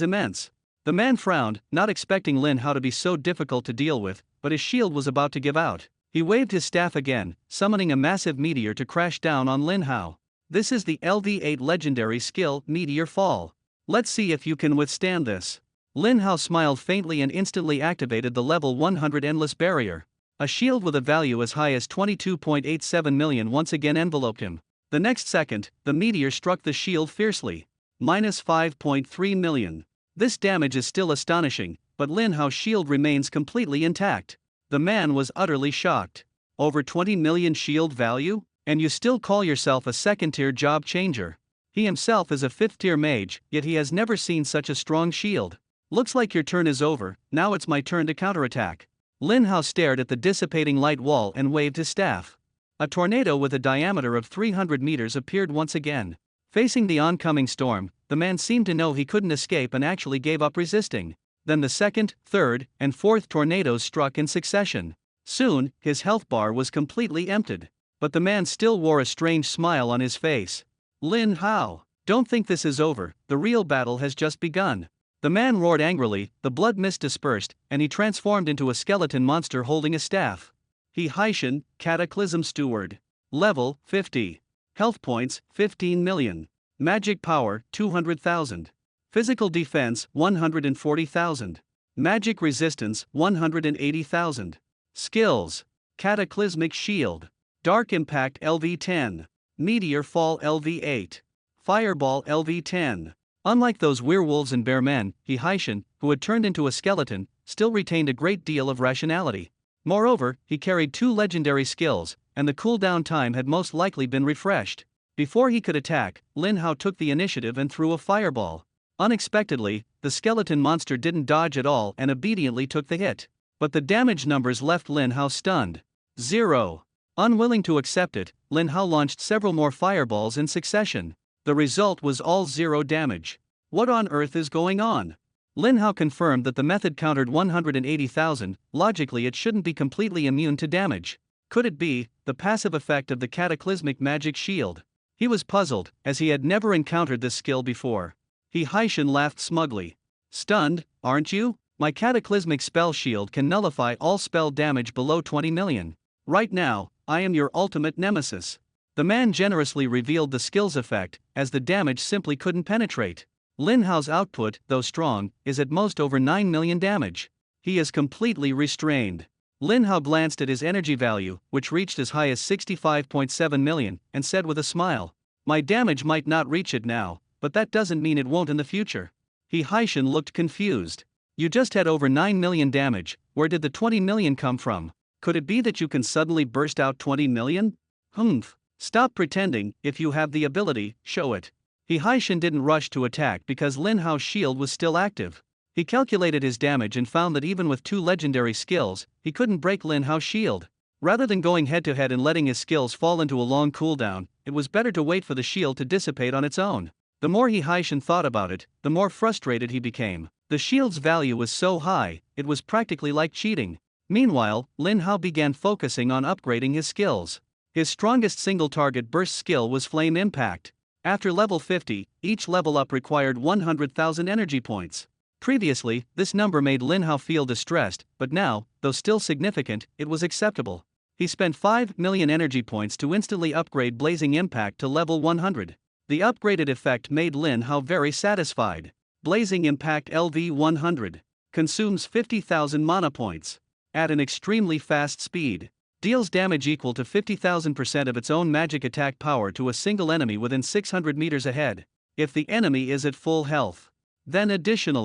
Speaker 1: immense. The man frowned, not expecting Lin Hao to be so difficult to deal with, but his shield was about to give out. He waved his staff again, summoning a massive meteor to crash down on Lin Hao. This is the LV8 legendary skill, Meteor Fall. Let's see if you can withstand this. Lin Hao smiled faintly and instantly activated the level 100 Endless Barrier. A shield with a value as high as 22.87 million once again enveloped him. The next second, the meteor struck the shield fiercely. Minus 5.3 million. This damage is still astonishing, but Lin Hao's shield remains completely intact. The man was utterly shocked. Over 20 million shield value? And you still call yourself a second-tier job changer. He himself is a fifth-tier mage, yet he has never seen such a strong shield. Looks like your turn is over, now it's my turn to counterattack. Lin Hao stared at the dissipating light wall and waved his staff. A tornado with a diameter of 300 meters appeared once again. Facing the oncoming storm, the man seemed to know he couldn't escape and actually gave up resisting. Then the second, third, and fourth tornadoes struck in succession. Soon, his health bar was completely emptied. But the man still wore a strange smile on his face. Lin Hao, don't think this is over, the real battle has just begun. The man roared angrily, the blood mist dispersed, and he transformed into a skeleton monster holding a staff. He Haishan, Cataclysm Steward. Level, 50. Health points, 15 million. Magic power, 200,000. Physical defense, 140,000. Magic resistance, 180,000. Skills. Cataclysmic Shield. Dark Impact LV10. Meteor Fall LV8. Fireball LV10. Unlike those werewolves and bear men, he Haishan, who had turned into a skeleton, still retained a great deal of rationality. Moreover, he carried 2 legendary skills, and the cooldown time had most likely been refreshed. Before he could attack, Lin Hao took the initiative and threw a fireball. Unexpectedly, the skeleton monster didn't dodge at all and obediently took the hit. But the damage numbers left Lin Hao stunned. 0. Unwilling to accept it, Lin Hao launched several more fireballs in succession. The result was all 0 damage. What on earth is going on? Lin Hao confirmed that the method countered 180,000, logically it shouldn't be completely immune to damage. Could it be the passive effect of the cataclysmic magic shield? He was puzzled, as he had never encountered this skill before. He Haishan laughed smugly. Stunned, aren't you? My cataclysmic spell shield can nullify all spell damage below 20 million. Right now, I am your ultimate nemesis. The man generously revealed the skill's effect, as the damage simply couldn't penetrate. Lin Hao's output, though strong, is at most over 9 million damage. He is completely restrained. Lin Hao glanced at his energy value, which reached as high as 65.7 million, and said with a smile, my damage might not reach it now, but that doesn't mean it won't in the future. He Haishan looked confused. You just had over 9 million damage, where did the 20 million come from? Could it be that you can suddenly burst out 20 million? Humph. Stop pretending, if you have the ability, show it. He Haishan didn't rush to attack because Lin Hao's shield was still active. He calculated his damage and found that even with 2 legendary skills, he couldn't break Lin Hao's shield. Rather than going head to head and letting his skills fall into a long cooldown, it was better to wait for the shield to dissipate on its own. The more he Haishan thought about it, the more frustrated he became. The shield's value was so high, it was practically like cheating. Meanwhile, Lin Hao began focusing on upgrading his skills. His strongest single-target burst skill was Flame Impact. After level 50, each level up required 100,000 energy points. Previously, this number made Lin Hao feel distressed, but now, though still significant, it was acceptable. He spent 5 million energy points to instantly upgrade Blazing Impact to level 100. The upgraded effect made Lin Hao very satisfied. Blazing Impact LV 100 consumes 50,000 mana points at an extremely fast speed. Deals damage equal to 50,000% of its own magic attack power to a single enemy within 600 meters ahead, if the enemy is at full health. Then additional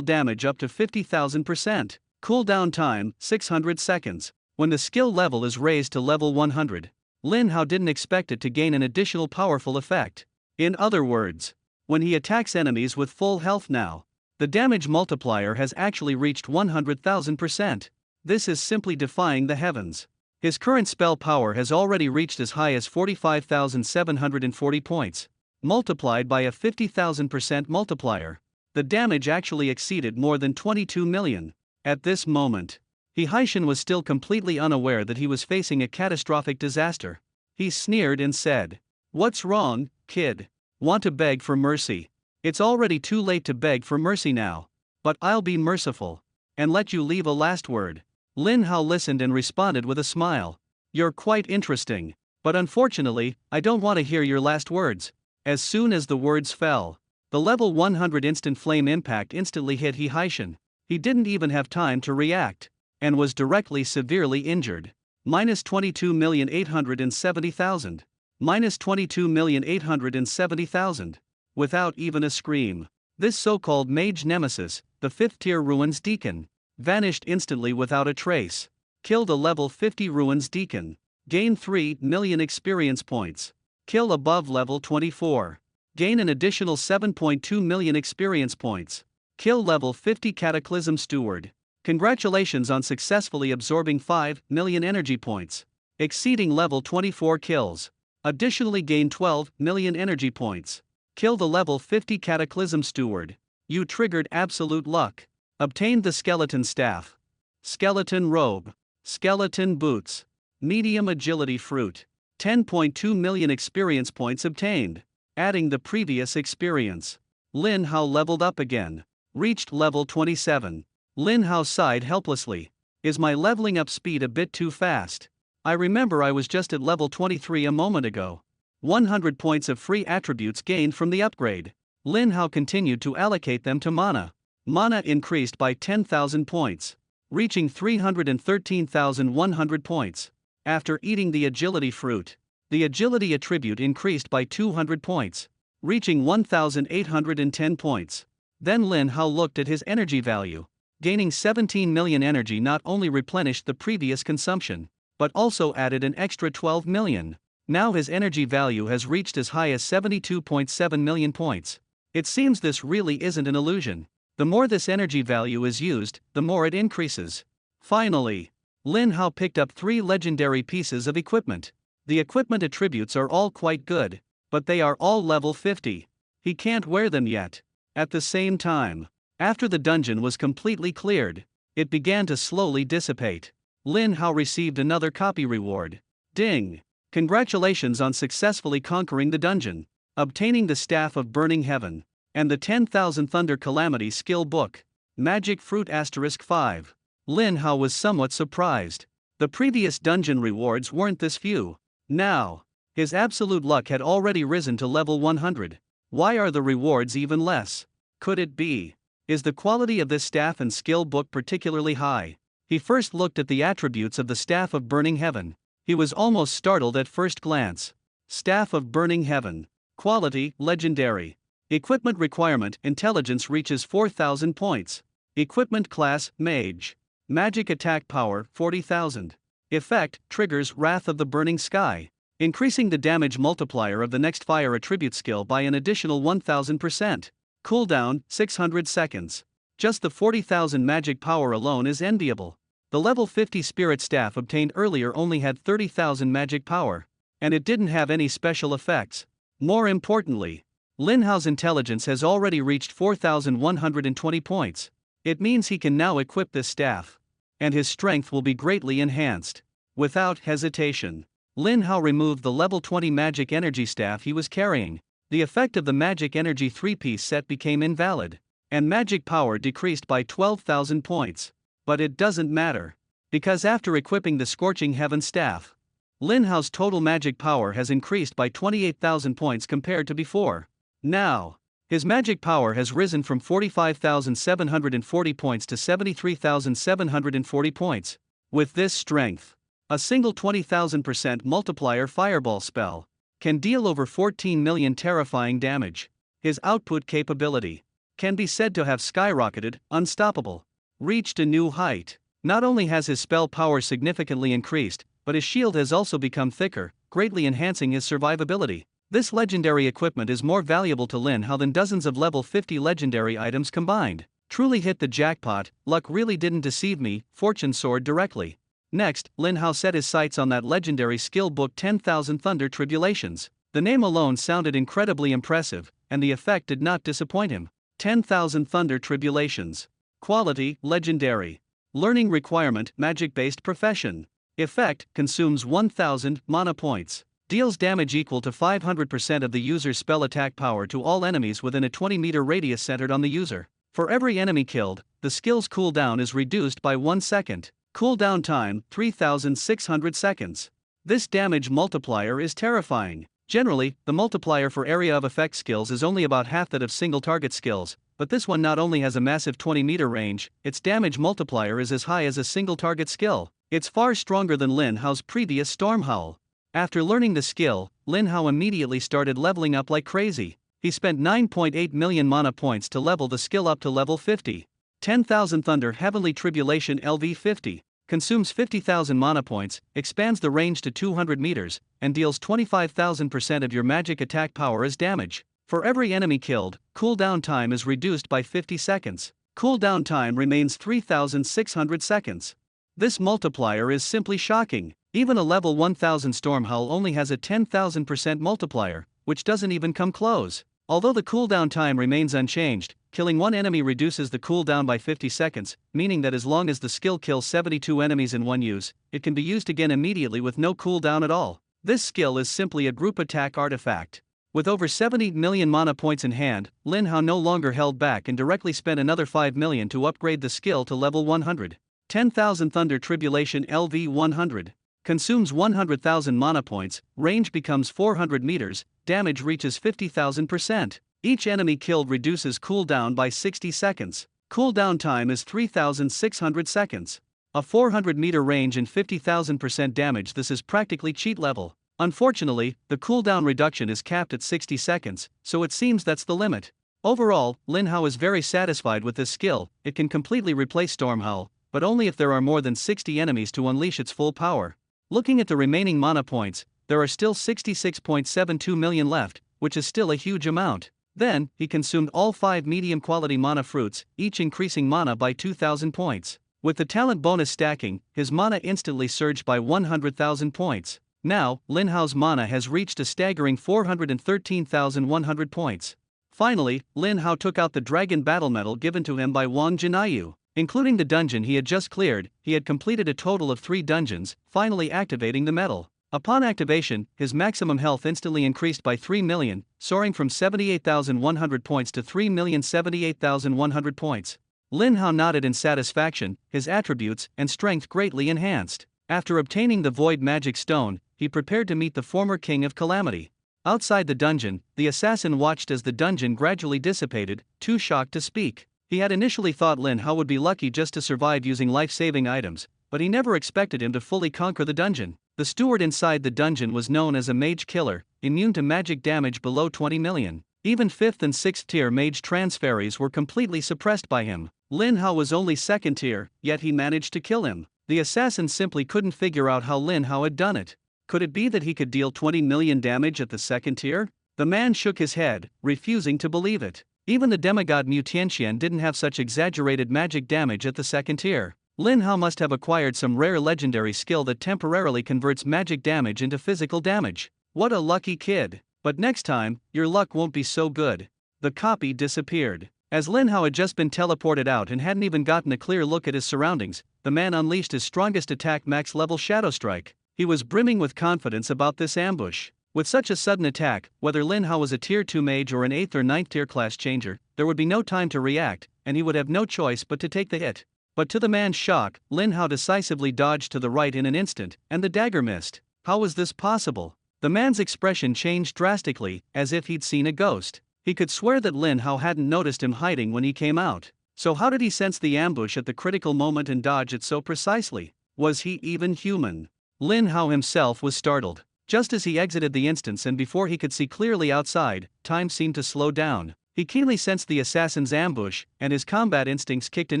Speaker 1: damage up to 50,000%. Cooldown time, 600 seconds. When the skill level is raised to level 100, Lin Hao didn't expect it to gain an additional powerful effect. In other words, when he attacks enemies with full health now, the damage multiplier has actually reached 100,000%. This is simply defying the heavens. His current spell power has already reached as high as 45,740 points. Multiplied by a 50,000% multiplier, the damage actually exceeded more than 22 million. At this moment, He Haishan was still completely unaware that he was facing a catastrophic disaster. He sneered and said, "What's wrong, kid? Want to beg for mercy? It's already too late to beg for mercy now. But I'll be merciful and let you leave a last word." Lin Hao listened and responded with a smile. "You're quite interesting. But unfortunately, I don't want to hear your last words." As soon as the words fell, the level 100 instant flame impact instantly hit He Haishan. He didn't even have time to react, and was directly severely injured. Minus 22,870,000. Minus 22,870,000. Without even a scream. This so-called mage nemesis, the 5th tier Ruins Deacon, vanished instantly without a trace. Killed a level 50 Ruins Deacon. Gain 3 million experience points. Kill above level 24. Gain an additional 7.2 million experience points. Kill level 50 Cataclysm Steward. Congratulations on successfully absorbing 5 million energy points. Exceeding level 24 kills. Additionally gain 12 million energy points. Kill the level 50 Cataclysm Steward. You triggered absolute luck. Obtained the Skeleton Staff. Skeleton Robe. Skeleton Boots. Medium Agility Fruit. 10.2 million experience points obtained. Adding the previous experience. Lin Hao leveled up again. Reached level 27. Lin Hao sighed helplessly. Is my leveling up speed a bit too fast? I remember I was just at level 23 a moment ago. 100 points of free attributes gained from the upgrade. Lin Hao continued to allocate them to mana. Mana increased by 10,000 points, reaching 313,100 points. After eating the agility fruit, the agility attribute increased by 200 points, reaching 1,810 points. Then Lin Hao looked at his energy value. Gaining 17 million energy not only replenished the previous consumption, but also added an extra 12 million. Now his energy value has reached as high as 72.7 million points. It seems this really isn't an illusion. The more this energy value is used, the more it increases. Finally, Lin Hao picked up 3 legendary pieces of equipment. The equipment attributes are all quite good, but they are all level 50. He can't wear them yet. At the same time, after the dungeon was completely cleared, it began to slowly dissipate. Lin Hao received another copy reward. Ding! Congratulations on successfully conquering the dungeon, obtaining the Staff of Burning Heaven, and the 10,000 Thunder Calamity skill book. Magic Fruit *5. Lin Hao was somewhat surprised. The previous dungeon rewards weren't this few. Now, his absolute luck had already risen to level 100. Why are the rewards even less? Could it be? Is the quality of this staff and skill book particularly high? He first looked at the attributes of the Staff of Burning Heaven. He was almost startled at first glance. Staff of Burning Heaven. Quality, Legendary. Equipment requirement, Intelligence reaches 4,000 points. Equipment class, Mage. Magic attack power, 40,000. Effect, triggers Wrath of the Burning Sky, increasing the damage multiplier of the next fire attribute skill by an additional 1000%. Cooldown, 600 seconds. Just the 40,000 magic power alone is enviable. The level 50 Spirit Staff obtained earlier only had 30,000 magic power, and it didn't have any special effects. More importantly, Lin Hao's intelligence has already reached 4,120 points. It means he can now equip this staff, and his strength will be greatly enhanced. Without hesitation, Lin Hao removed the level 20 magic energy staff he was carrying. The effect of the magic energy 3-piece set became invalid, and magic power decreased by 12,000 points. But it doesn't matter, because after equipping the Scorching Heaven staff, Lin Hao's total magic power has increased by 28,000 points compared to before. Now, his magic power has risen from 45,740 points to 73,740 points. With this strength, a single 20,000% multiplier fireball spell can deal over 14 million terrifying damage. His output capability can be said to have skyrocketed, unstoppable, reached a new height. Not only has his spell power significantly increased, but his shield has also become thicker, greatly enhancing his survivability. This legendary equipment is more valuable to Lin Hao than dozens of level 50 legendary items combined. Truly hit the jackpot. Luck really didn't deceive me. Fortune soared directly. Next, Lin Hao set his sights on that legendary skill book 10,000 Thunder Tribulations. The name alone sounded incredibly impressive, and the effect did not disappoint him. 10,000 Thunder Tribulations. Quality, Legendary. Learning requirement, magic-based profession. Effect, consumes 1000 mana points. Deals damage equal to 500% of the user's spell attack power to all enemies within a 20-meter radius centered on the user. For every enemy killed, the skill's cooldown is reduced by 1 second. Cooldown time, 3600 seconds. This damage multiplier is terrifying. Generally, the multiplier for area of effect skills is only about half that of single target skills, but this one not only has a massive 20-meter range, its damage multiplier is as high as a single target skill. It's far stronger than Lin Hao's previous Storm Howl. After learning the skill, Lin Hao immediately started leveling up like crazy. He spent 9.8 million mana points to level the skill up to level 50. 10,000 Thunder Heavenly Tribulation LV50. Consumes 50,000 mana points, expands the range to 200 meters, and deals 25,000% of your magic attack power as damage. For every enemy killed, cooldown time is reduced by 50 seconds. Cooldown time remains 3,600 seconds. This multiplier is simply shocking. Even a level 1000 Storm Howl only has a 10,000% multiplier, which doesn't even come close. Although the cooldown time remains unchanged, killing one enemy reduces the cooldown by 50 seconds, meaning that as long as the skill kills 72 enemies in one use, it can be used again immediately with no cooldown at all. This skill is simply a group attack artifact. With over 70 million mana points in hand, Lin Hao no longer held back and directly spent another 5 million to upgrade the skill to level 100. 10,000 Thunder Tribulation LV100. Consumes 100,000 mana points, range becomes 400 meters, damage reaches 50,000%. Each enemy killed reduces cooldown by 60 seconds. Cooldown time is 3,600 seconds. A 400-meter range and 50,000% damage. This is practically cheat level. Unfortunately, the cooldown reduction is capped at 60 seconds, so it seems that's the limit. Overall, Lin Hao is very satisfied with this skill. It can completely replace Storm Howl, but only if there are more than 60 enemies to unleash its full power. Looking at the remaining mana points, there are still 66.72 million left, which is still a huge amount. Then, he consumed all 5 medium-quality mana fruits, each increasing mana by 2,000 points. With the talent bonus stacking, his mana instantly surged by 100,000 points. Now, Lin Hao's mana has reached a staggering 413,100 points. Finally, Lin Hao took out the Dragon Battle Medal given to him by Wang Jinaiyu. Including the dungeon he had just cleared, he had completed a total of 3 dungeons, finally activating the medal. Upon activation, his maximum health instantly increased by 3 million, soaring from 78,100 points to 3,078,100 points. Lin Hao nodded in satisfaction, his attributes and strength greatly enhanced. After obtaining the Void Magic Stone, he prepared to meet the former King of Calamity. Outside the dungeon, the assassin watched as the dungeon gradually dissipated, too shocked to speak. He had initially thought Lin Hao would be lucky just to survive using life-saving items, but he never expected him to fully conquer the dungeon. The steward inside the dungeon was known as a mage killer, immune to magic damage below 20 million. Even 5th and 6th tier mage transferees were completely suppressed by him. Lin Hao was only 2nd tier, yet he managed to kill him. The assassin simply couldn't figure out how Lin Hao had done it. Could it be that he could deal 20 million damage at the 2nd tier? The man shook his head, refusing to believe it. Even the demigod Mu Tianxian didn't have such exaggerated magic damage at the 2nd tier. Lin Hao must have acquired some rare legendary skill that temporarily converts magic damage into physical damage. What a lucky kid. But next time, your luck won't be so good. The copy disappeared. As Lin Hao had just been teleported out and hadn't even gotten a clear look at his surroundings, the man unleashed his strongest attack, max level Shadow Strike. He was brimming with confidence about this ambush. With such a sudden attack, whether Lin Hao was a tier 2 mage or an 8th or 9th tier class changer, there would be no time to react, and he would have no choice but to take the hit. But to the man's shock, Lin Hao decisively dodged to the right in an instant, and the dagger missed. How was this possible? The man's expression changed drastically, as if he'd seen a ghost. He could swear that Lin Hao hadn't noticed him hiding when he came out. So how did he sense the ambush at the critical moment and dodge it so precisely? Was he even human? Lin Hao himself was startled. Just as he exited the instance and before he could see clearly outside, time seemed to slow down. He keenly sensed the assassin's ambush, and his combat instincts kicked in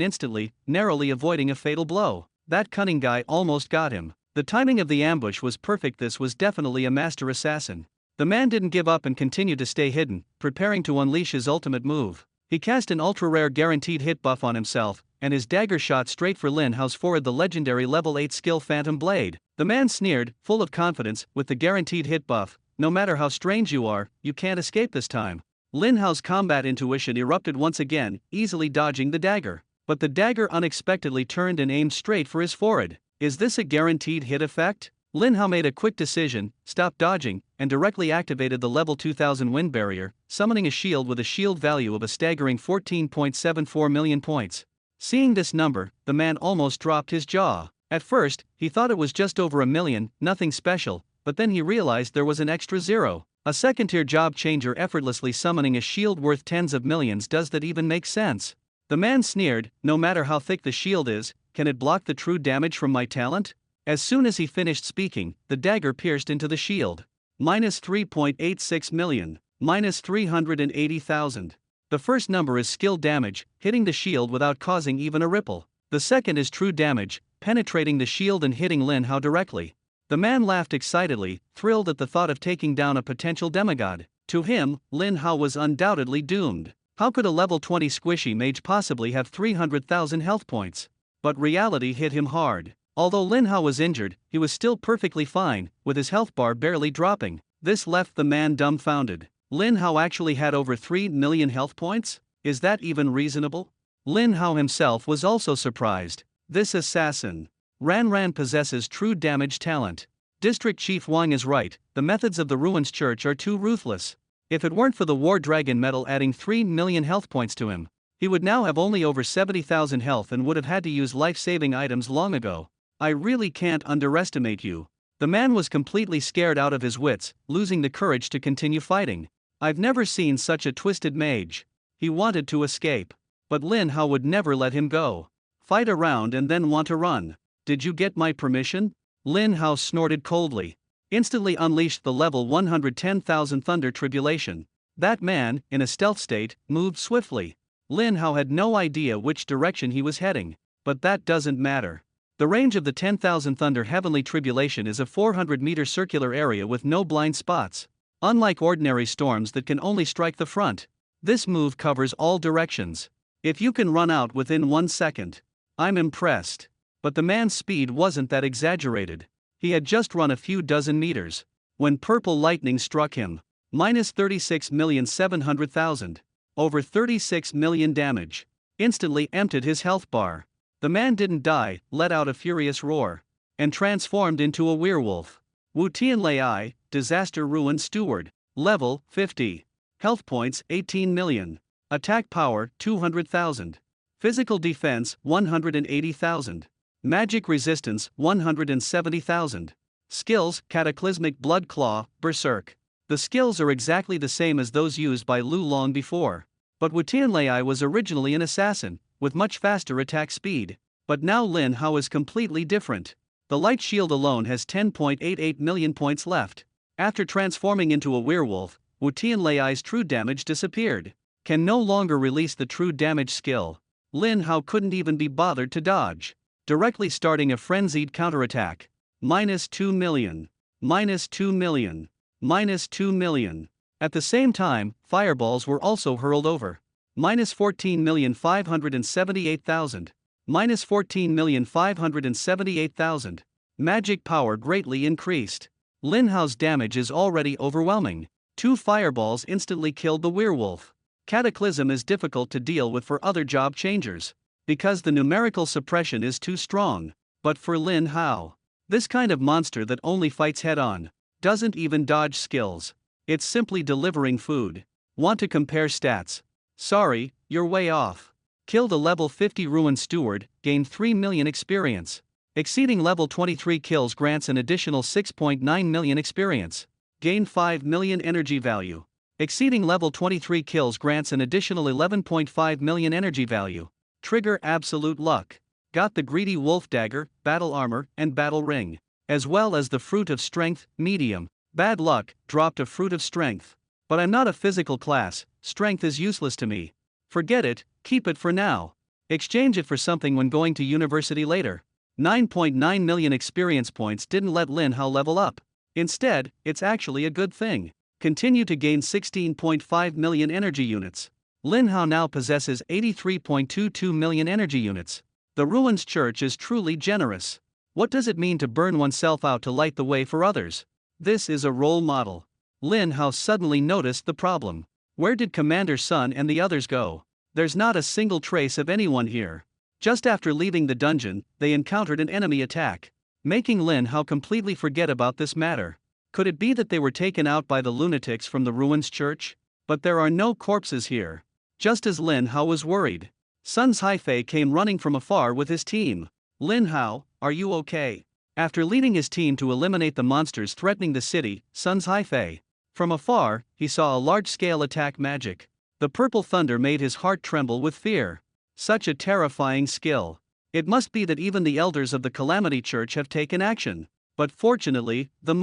Speaker 1: instantly, narrowly avoiding a fatal blow. That cunning guy almost got him. The timing of the ambush was perfect. This was definitely a master assassin. The man didn't give up and continued to stay hidden, preparing to unleash his ultimate move. He cast an ultra-rare guaranteed hit buff on himself, and his dagger shot straight for Lin Hao's forehead, the legendary level 8 skill Phantom Blade. The man sneered, full of confidence, with the guaranteed hit buff, "No matter how strange you are, you can't escape this time." Lin Hao's combat intuition erupted once again, easily dodging the dagger. but the dagger unexpectedly turned and aimed straight for his forehead. Is this a guaranteed hit effect? Lin Hao made a quick decision, stopped dodging, and directly activated the level 2000 wind barrier, summoning a shield with a shield value of a staggering 14.74 million points. Seeing this number, the man almost dropped his jaw. At first, he thought it was just over a million, nothing special, but then he realized there was an extra zero. A second-tier job changer effortlessly summoning a shield worth tens of millions. Does that even make sense? The man sneered, no matter how thick the shield is, can it block the true damage from my talent? As soon as he finished speaking, the dagger pierced into the shield. Minus 3.86 million, minus 380,000. The first number is skill damage, hitting the shield without causing even a ripple. The second is true damage, penetrating the shield and hitting Lin Hao directly. The man laughed excitedly, thrilled at the thought of taking down a potential demigod. To him, Lin Hao was undoubtedly doomed. How could a level 20 squishy mage possibly have 300,000 health points? But reality hit him hard. Although Lin Hao was injured, he was still perfectly fine, with his health bar barely dropping. This left the man dumbfounded. Lin Hao actually had over 3 million health points? Is that even reasonable? Lin Hao himself was also surprised. This assassin, Ran possesses true damage talent. District Chief Wang is right, the methods of the Ruins Church are too ruthless. If it weren't for the War Dragon medal adding 3 million health points to him, he would now have only over 70,000 health and would have had to use life-saving items long ago. I really can't underestimate you. The man was completely scared out of his wits, losing the courage to continue fighting. I've never seen such a twisted mage. He wanted to escape. But Lin Hao would never let him go. Fight around and then want to run. Did you get my permission? Lin Hao snorted coldly. Instantly unleashed the level 110,000 Thunder Tribulation. That man, in a stealth state, moved swiftly. Lin Hao had no idea which direction he was heading. But that doesn't matter. The range of the 10,000 Thunder Heavenly Tribulation is a 400-meter circular area with no blind spots. Unlike ordinary storms that can only strike the front, this move covers all directions. If you can run out within 1 second, I'm impressed. But the man's speed wasn't that exaggerated. He had just run a few dozen meters when purple lightning struck him. Minus 36,700,000. Over 36 million damage. Instantly emptied his health bar. The man didn't die, let out a furious roar, and transformed into a werewolf. Wu Tianlai, Disaster Ruin Steward. Level 50. Health points 18 million. Attack power 200,000. Physical defense 180,000. Magic resistance 170,000. Skills Cataclysmic Blood Claw, Berserk. The skills are exactly the same as those used by Lu long before. But Wu Tianlai was originally an assassin, with much faster attack speed. But now Lin Hao is completely different. The light shield alone has 10.88 million points left. After transforming into a werewolf, Wu Tianlai's true damage disappeared. Can no longer release the true damage skill. Lin Hao couldn't even be bothered to dodge. Directly starting a frenzied counterattack. Minus 2 million. Minus 2 million. Minus 2 million. At the same time, fireballs were also hurled over. Minus 14,578,000. Minus 14,578,000. Magic power greatly increased. Lin Hao's damage is already overwhelming. 2 fireballs instantly killed the werewolf. Cataclysm is difficult to deal with for other job changers, because the numerical suppression is too strong. But for Lin Hao, this kind of monster that only fights head-on, doesn't even dodge skills. It's simply delivering food. Want to compare stats? Sorry, you're way off. Killed a level 50 Ruin Steward, gained 3 million experience. Exceeding level 23 kills grants an additional 6.9 million experience. Gain 5 million energy value. Exceeding level 23 kills grants an additional 11.5 million energy value. Trigger absolute luck. Got the greedy wolf dagger, battle armor, and battle ring. As well as the fruit of strength, medium. Bad luck, dropped a fruit of strength. But I'm not a physical class, strength is useless to me. Forget it, keep it for now. Exchange it for something when going to university later. 9.9 million experience points didn't let Lin Hao level up. Instead, it's actually a good thing. Continue to gain 16.5 million energy units. Lin Hao now possesses 83.22 million energy units. The Ruins Church is truly generous. What does it mean to burn oneself out to light the way for others? This is a role model. Lin Hao suddenly noticed the problem. Where did Commander Sun and the others go? There's not a single trace of anyone here. Just after leaving the dungeon, they encountered an enemy attack, making Lin Hao completely forget about this matter. Could it be that they were taken out by the lunatics from the ruins church? But there are no corpses here. Just as Lin Hao was worried, Sun Haifei came running from afar with his team. Lin Hao, are you okay? After leading his team to eliminate the monsters threatening the city, Sun Haifei. From afar, he saw a large-scale attack magic. The purple thunder made his heart tremble with fear. Such a terrifying skill. It must be that even the elders of the Calamity Church have taken action. But fortunately, the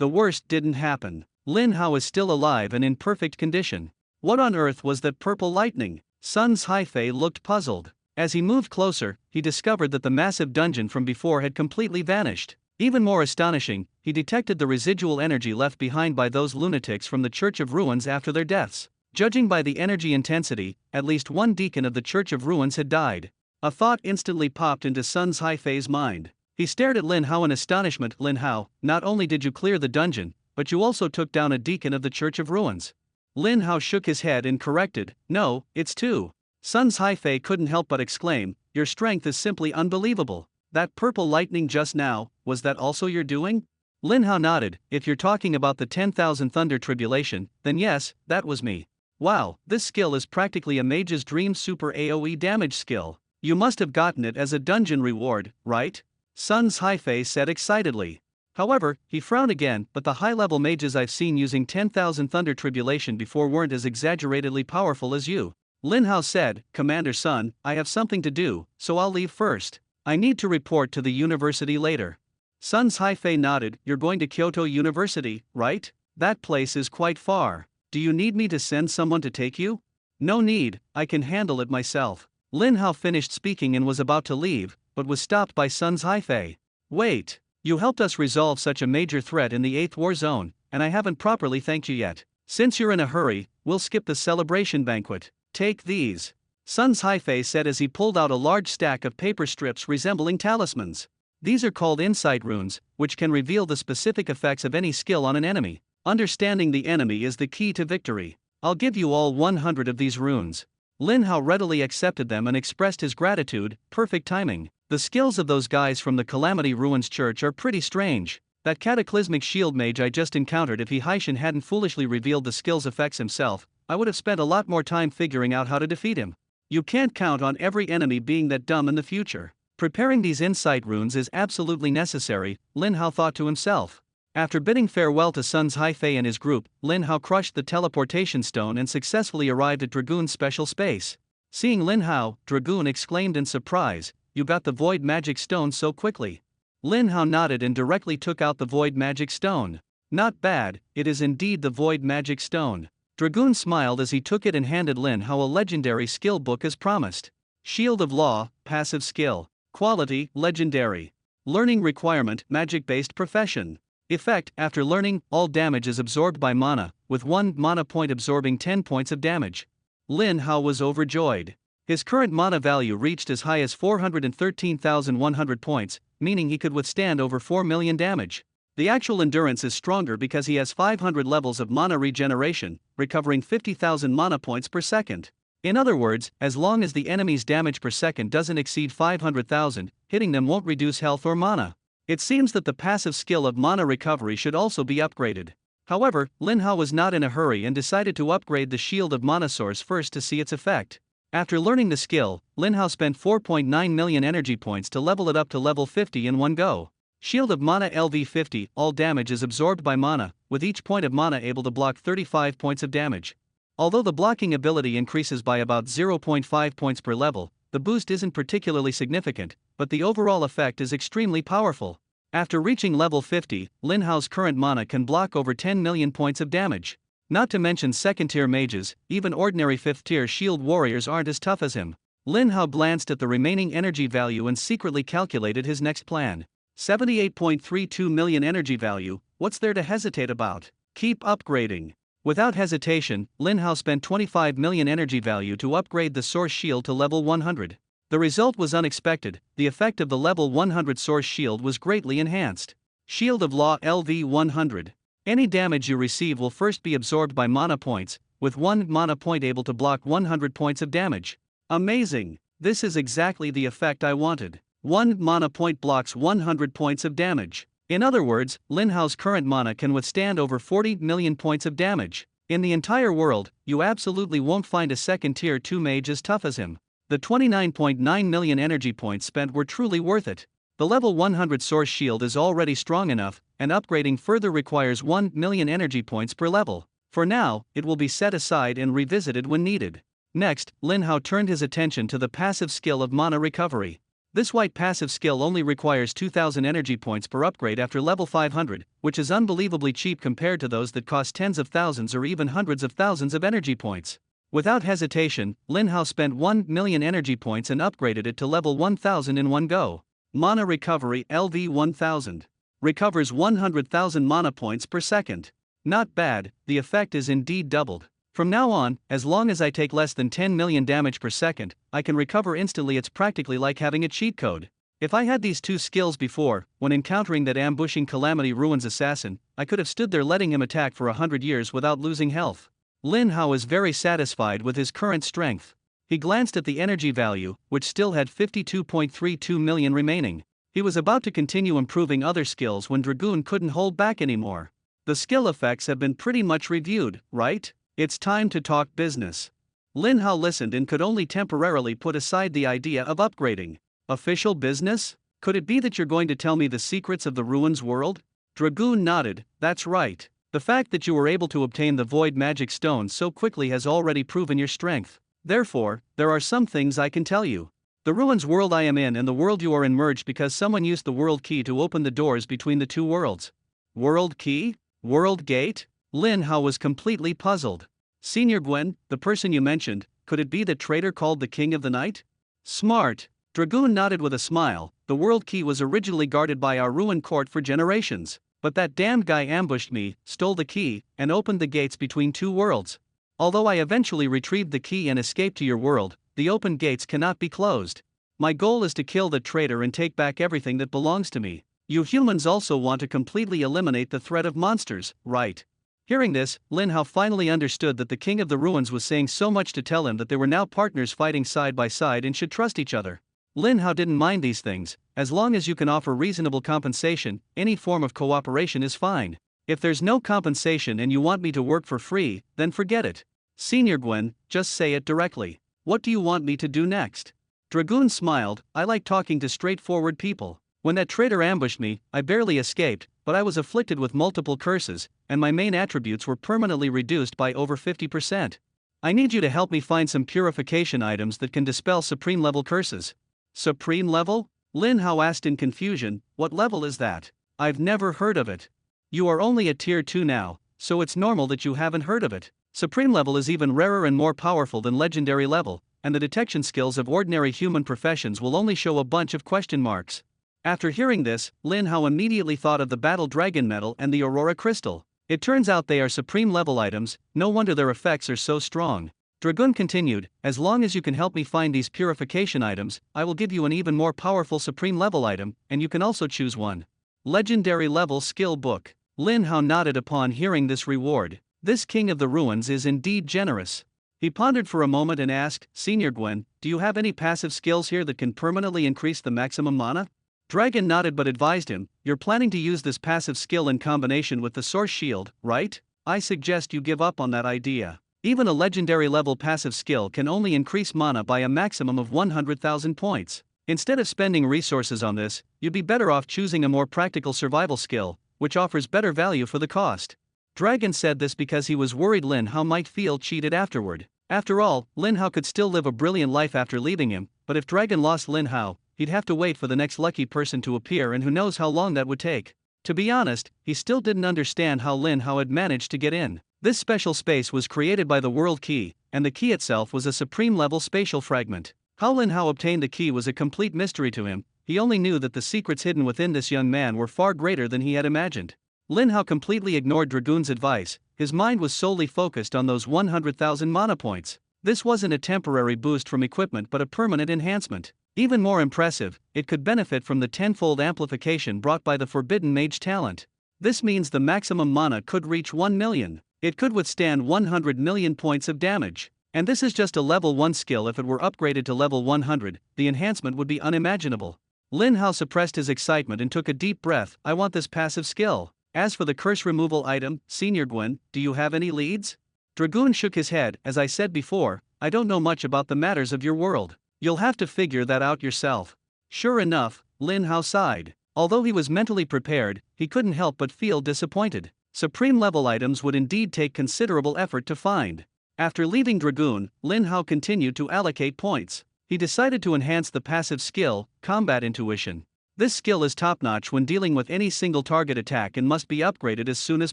Speaker 1: worst didn't happen. Lin Hao is still alive and in perfect condition. What on earth was that purple lightning? Sun Haifei looked puzzled. As he moved closer, he discovered that the massive dungeon from before had completely vanished. Even more astonishing, he detected the residual energy left behind by those lunatics from the Church of Ruins after their deaths. Judging by the energy intensity, at least one deacon of the Church of Ruins had died. A thought instantly popped into Sun Haifei's mind. He stared at Lin Hao in astonishment. Lin Hao, not only did you clear the dungeon, but you also took down a deacon of the Church of Ruins. Lin Hao shook his head and corrected, no, it's two. Sun Haifei couldn't help but exclaim, your strength is simply unbelievable. That purple lightning just now, was that also your doing? Lin Hao nodded, if you're talking about the 10,000 Thunder Tribulation, then yes, that was me. Wow, this skill is practically a mage's dream super AoE damage skill. You must have gotten it as a dungeon reward, right? Sun Haifei said excitedly. However, he frowned again, but the high-level mages I've seen using 10,000 Thunder Tribulation before weren't as exaggeratedly powerful as you. Lin Hao said, Commander Sun, I have something to do, so I'll leave first. I need to report to the university later. Sun Haifei nodded, you're going to Kyoto University, right? That place is quite far. Do you need me to send someone to take you? No need, I can handle it myself. Lin Hao finished speaking and was about to leave, but was stopped by Sun Haifei. Wait, you helped us resolve such a major threat in the 8th War Zone, and I haven't properly thanked you yet. Since you're in a hurry, we'll skip the celebration banquet. Take these. Sun Haifei said as he pulled out a large stack of paper strips resembling talismans. These are called insight runes, which can reveal the specific effects of any skill on an enemy. Understanding the enemy is the key to victory. I'll give you all 100 of these runes. Lin Hao readily accepted them and expressed his gratitude. Perfect timing. The skills of those guys from the Calamity Ruins Church are pretty strange. That cataclysmic shield mage I just encountered, if Haishin hadn't foolishly revealed the skill's effects himself, I would have spent a lot more time figuring out how to defeat him. You can't count on every enemy being that dumb in the future. Preparing these insight runes is absolutely necessary, Lin Hao thought to himself. After bidding farewell to Sun Haifei and his group, Lin Hao crushed the teleportation stone and successfully arrived at Dragoon's special space. Seeing Lin Hao, Dragoon exclaimed in surprise, you got the Void Magic Stone so quickly. Lin Hao nodded and directly took out the Void Magic Stone. Not bad, it is indeed the Void Magic Stone. Dragoon smiled as he took it and handed Lin Hao a legendary skill book as promised. Shield of Law, passive skill. Quality, legendary. Learning requirement, magic-based profession. Effect, after learning, all damage is absorbed by mana, with 1 mana point absorbing 10 points of damage. Lin Hao was overjoyed. His current mana value reached as high as 413,100 points, meaning he could withstand over 4 million damage. The actual endurance is stronger because he has 500 levels of mana regeneration, recovering 50,000 mana points per second. In other words, as long as the enemy's damage per second doesn't exceed 500,000, hitting them won't reduce health or mana. It seems that the passive skill of mana recovery should also be upgraded. However, Lin Hao was not in a hurry and decided to upgrade the Shield of Mana Source first to see its effect. After learning the skill, Lin Hao spent 4.9 million energy points to level it up to level 50 in one go. Shield of Mana LV50, all damage is absorbed by mana, with each point of mana able to block 35 points of damage. Although the blocking ability increases by about 0.5 points per level, the boost isn't particularly significant, but the overall effect is extremely powerful. After reaching level 50, Lin Hao's current mana can block over 10 million points of damage. Not to mention second-tier mages, even ordinary 5th-tier shield warriors aren't as tough as him. Lin Hao glanced at the remaining energy value and secretly calculated his next plan. 78.32 million energy value, what's there to hesitate about? Keep upgrading. Without hesitation, Lin Hao spent 25 million energy value to upgrade the Source Shield to level 100. The result was unexpected, the effect of the level 100 Source Shield was greatly enhanced. Shield of Law LV 100. Any damage you receive will first be absorbed by mana points, with 1 mana point able to block 100 points of damage. Amazing! This is exactly the effect I wanted. 1 mana point blocks 100 points of damage. In other words, Lin Hao's current mana can withstand over 40 million points of damage. In the entire world, you absolutely won't find a second tier 2 mage as tough as him. The 29.9 million energy points spent were truly worth it. The level 100 source shield is already strong enough, and upgrading further requires 1 million energy points per level. For now, it will be set aside and revisited when needed. Next, Lin Hao turned his attention to the passive skill of mana recovery. This white passive skill only requires 2000 energy points per upgrade after level 500, which is unbelievably cheap compared to those that cost tens of thousands or even hundreds of thousands of energy points. Without hesitation, Lin Hao spent 1 million energy points and upgraded it to level 1000 in one go. Mana Recovery LV 1000. Recovers 100,000 mana points per second. Not bad, the effect is indeed doubled. From now on, as long as I take less than 10 million damage per second, I can recover instantly. It's practically like having a cheat code. If I had these two skills before, when encountering that ambushing Calamity Ruins assassin, I could have stood there letting him attack for 100 years without losing health. Lin Hao is very satisfied with his current strength. He glanced at the energy value, which still had 52.32 million remaining. He was about to continue improving other skills when Dragoon couldn't hold back anymore. The skill effects have been pretty much reviewed, right? It's time to talk business. Lin Hao listened and could only temporarily put aside the idea of upgrading. Official business? Could it be that you're going to tell me the secrets of the Ruins world? Dragoon nodded. That's right. The fact that you were able to obtain the Void Magic Stone so quickly has already proven your strength. Therefore, there are some things I can tell you. The Ruins world I am in and the world you are in merged because someone used the World Key to open the doors between the two worlds. World Key? World Gate? Lin Hao was completely puzzled. Senior Gwen, the person you mentioned, could it be the traitor called the King of the Night? Smart. Dragoon nodded with a smile. The World Key was originally guarded by our Ruin Court for generations, but that damned guy ambushed me, stole the key, and opened the gates between two worlds. Although I eventually retrieved the key and escaped to your world, the open gates cannot be closed. My goal is to kill the traitor and take back everything that belongs to me. You humans also want to completely eliminate the threat of monsters, right? Hearing this, Lin Hao finally understood that the King of the Ruins was saying so much to tell him that they were now partners fighting side by side and should trust each other. Lin Hao didn't mind these things. As long as you can offer reasonable compensation, any form of cooperation is fine. If there's no compensation and you want me to work for free, then forget it. Senior Gwen, just say it directly. What do you want me to do next? Dragoon smiled. I like talking to straightforward people. When that traitor ambushed me, I barely escaped, but I was afflicted with multiple curses, and my main attributes were permanently reduced by over 50%. I need you to help me find some purification items that can dispel supreme level curses. Supreme level? Lin Hao asked in confusion. What level is that? I've never heard of it. You are only at tier 2 now, so it's normal that you haven't heard of it. Supreme level is even rarer and more powerful than legendary level, and the detection skills of ordinary human professions will only show a bunch of question marks. After hearing this, Lin Hao immediately thought of the Battle Dragon Medal and the Aurora Crystal. It turns out they are supreme level items, no wonder their effects are so strong. Dragoon continued, as long as you can help me find these purification items, I will give you an even more powerful supreme level item, and you can also choose one. Legendary level skill book. Lin Hao nodded upon hearing this reward. This King of the Ruins is indeed generous. He pondered for a moment and asked, Senior Gwen, do you have any passive skills here that can permanently increase the maximum mana? Dragon nodded but advised him, you're planning to use this passive skill in combination with the source shield, right? I suggest you give up on that idea. Even a legendary level passive skill can only increase mana by a maximum of 100,000 points. Instead of spending resources on this, you'd be better off choosing a more practical survival skill, which offers better value for the cost. Dragon said this because he was worried Lin Hao might feel cheated afterward. After all, Lin Hao could still live a brilliant life after leaving him, but if Dragon lost Lin Hao, he'd have to wait for the next lucky person to appear, and who knows how long that would take. To be honest, he still didn't understand how Lin Hao had managed to get in. This special space was created by the World Key, and the key itself was a supreme level spatial fragment. How Lin Hao obtained the key was a complete mystery to him. He only knew that the secrets hidden within this young man were far greater than he had imagined. Lin Hao completely ignored Dragoon's advice. His mind was solely focused on those 100,000 mana points. This wasn't a temporary boost from equipment but a permanent enhancement. Even more impressive, it could benefit from the tenfold amplification brought by the Forbidden Mage talent. This means the maximum mana could reach 1 million. It could withstand 100 million points of damage. And this is just a level 1 skill. If it were upgraded to level 100, the enhancement would be unimaginable. Lin Hao suppressed his excitement and took a deep breath. I want this passive skill. As for the curse removal item, Senior Gwen, do you have any leads? Dragoon shook his head. As I said before, I don't know much about the matters of your world. You'll have to figure that out yourself. Sure enough, Lin Hao sighed. Although he was mentally prepared, he couldn't help but feel disappointed. Supreme level items would indeed take considerable effort to find. After leaving Dragoon, Lin Hao continued to allocate points. He decided to enhance the passive skill, Combat Intuition. This skill is top-notch when dealing with any single target attack and must be upgraded as soon as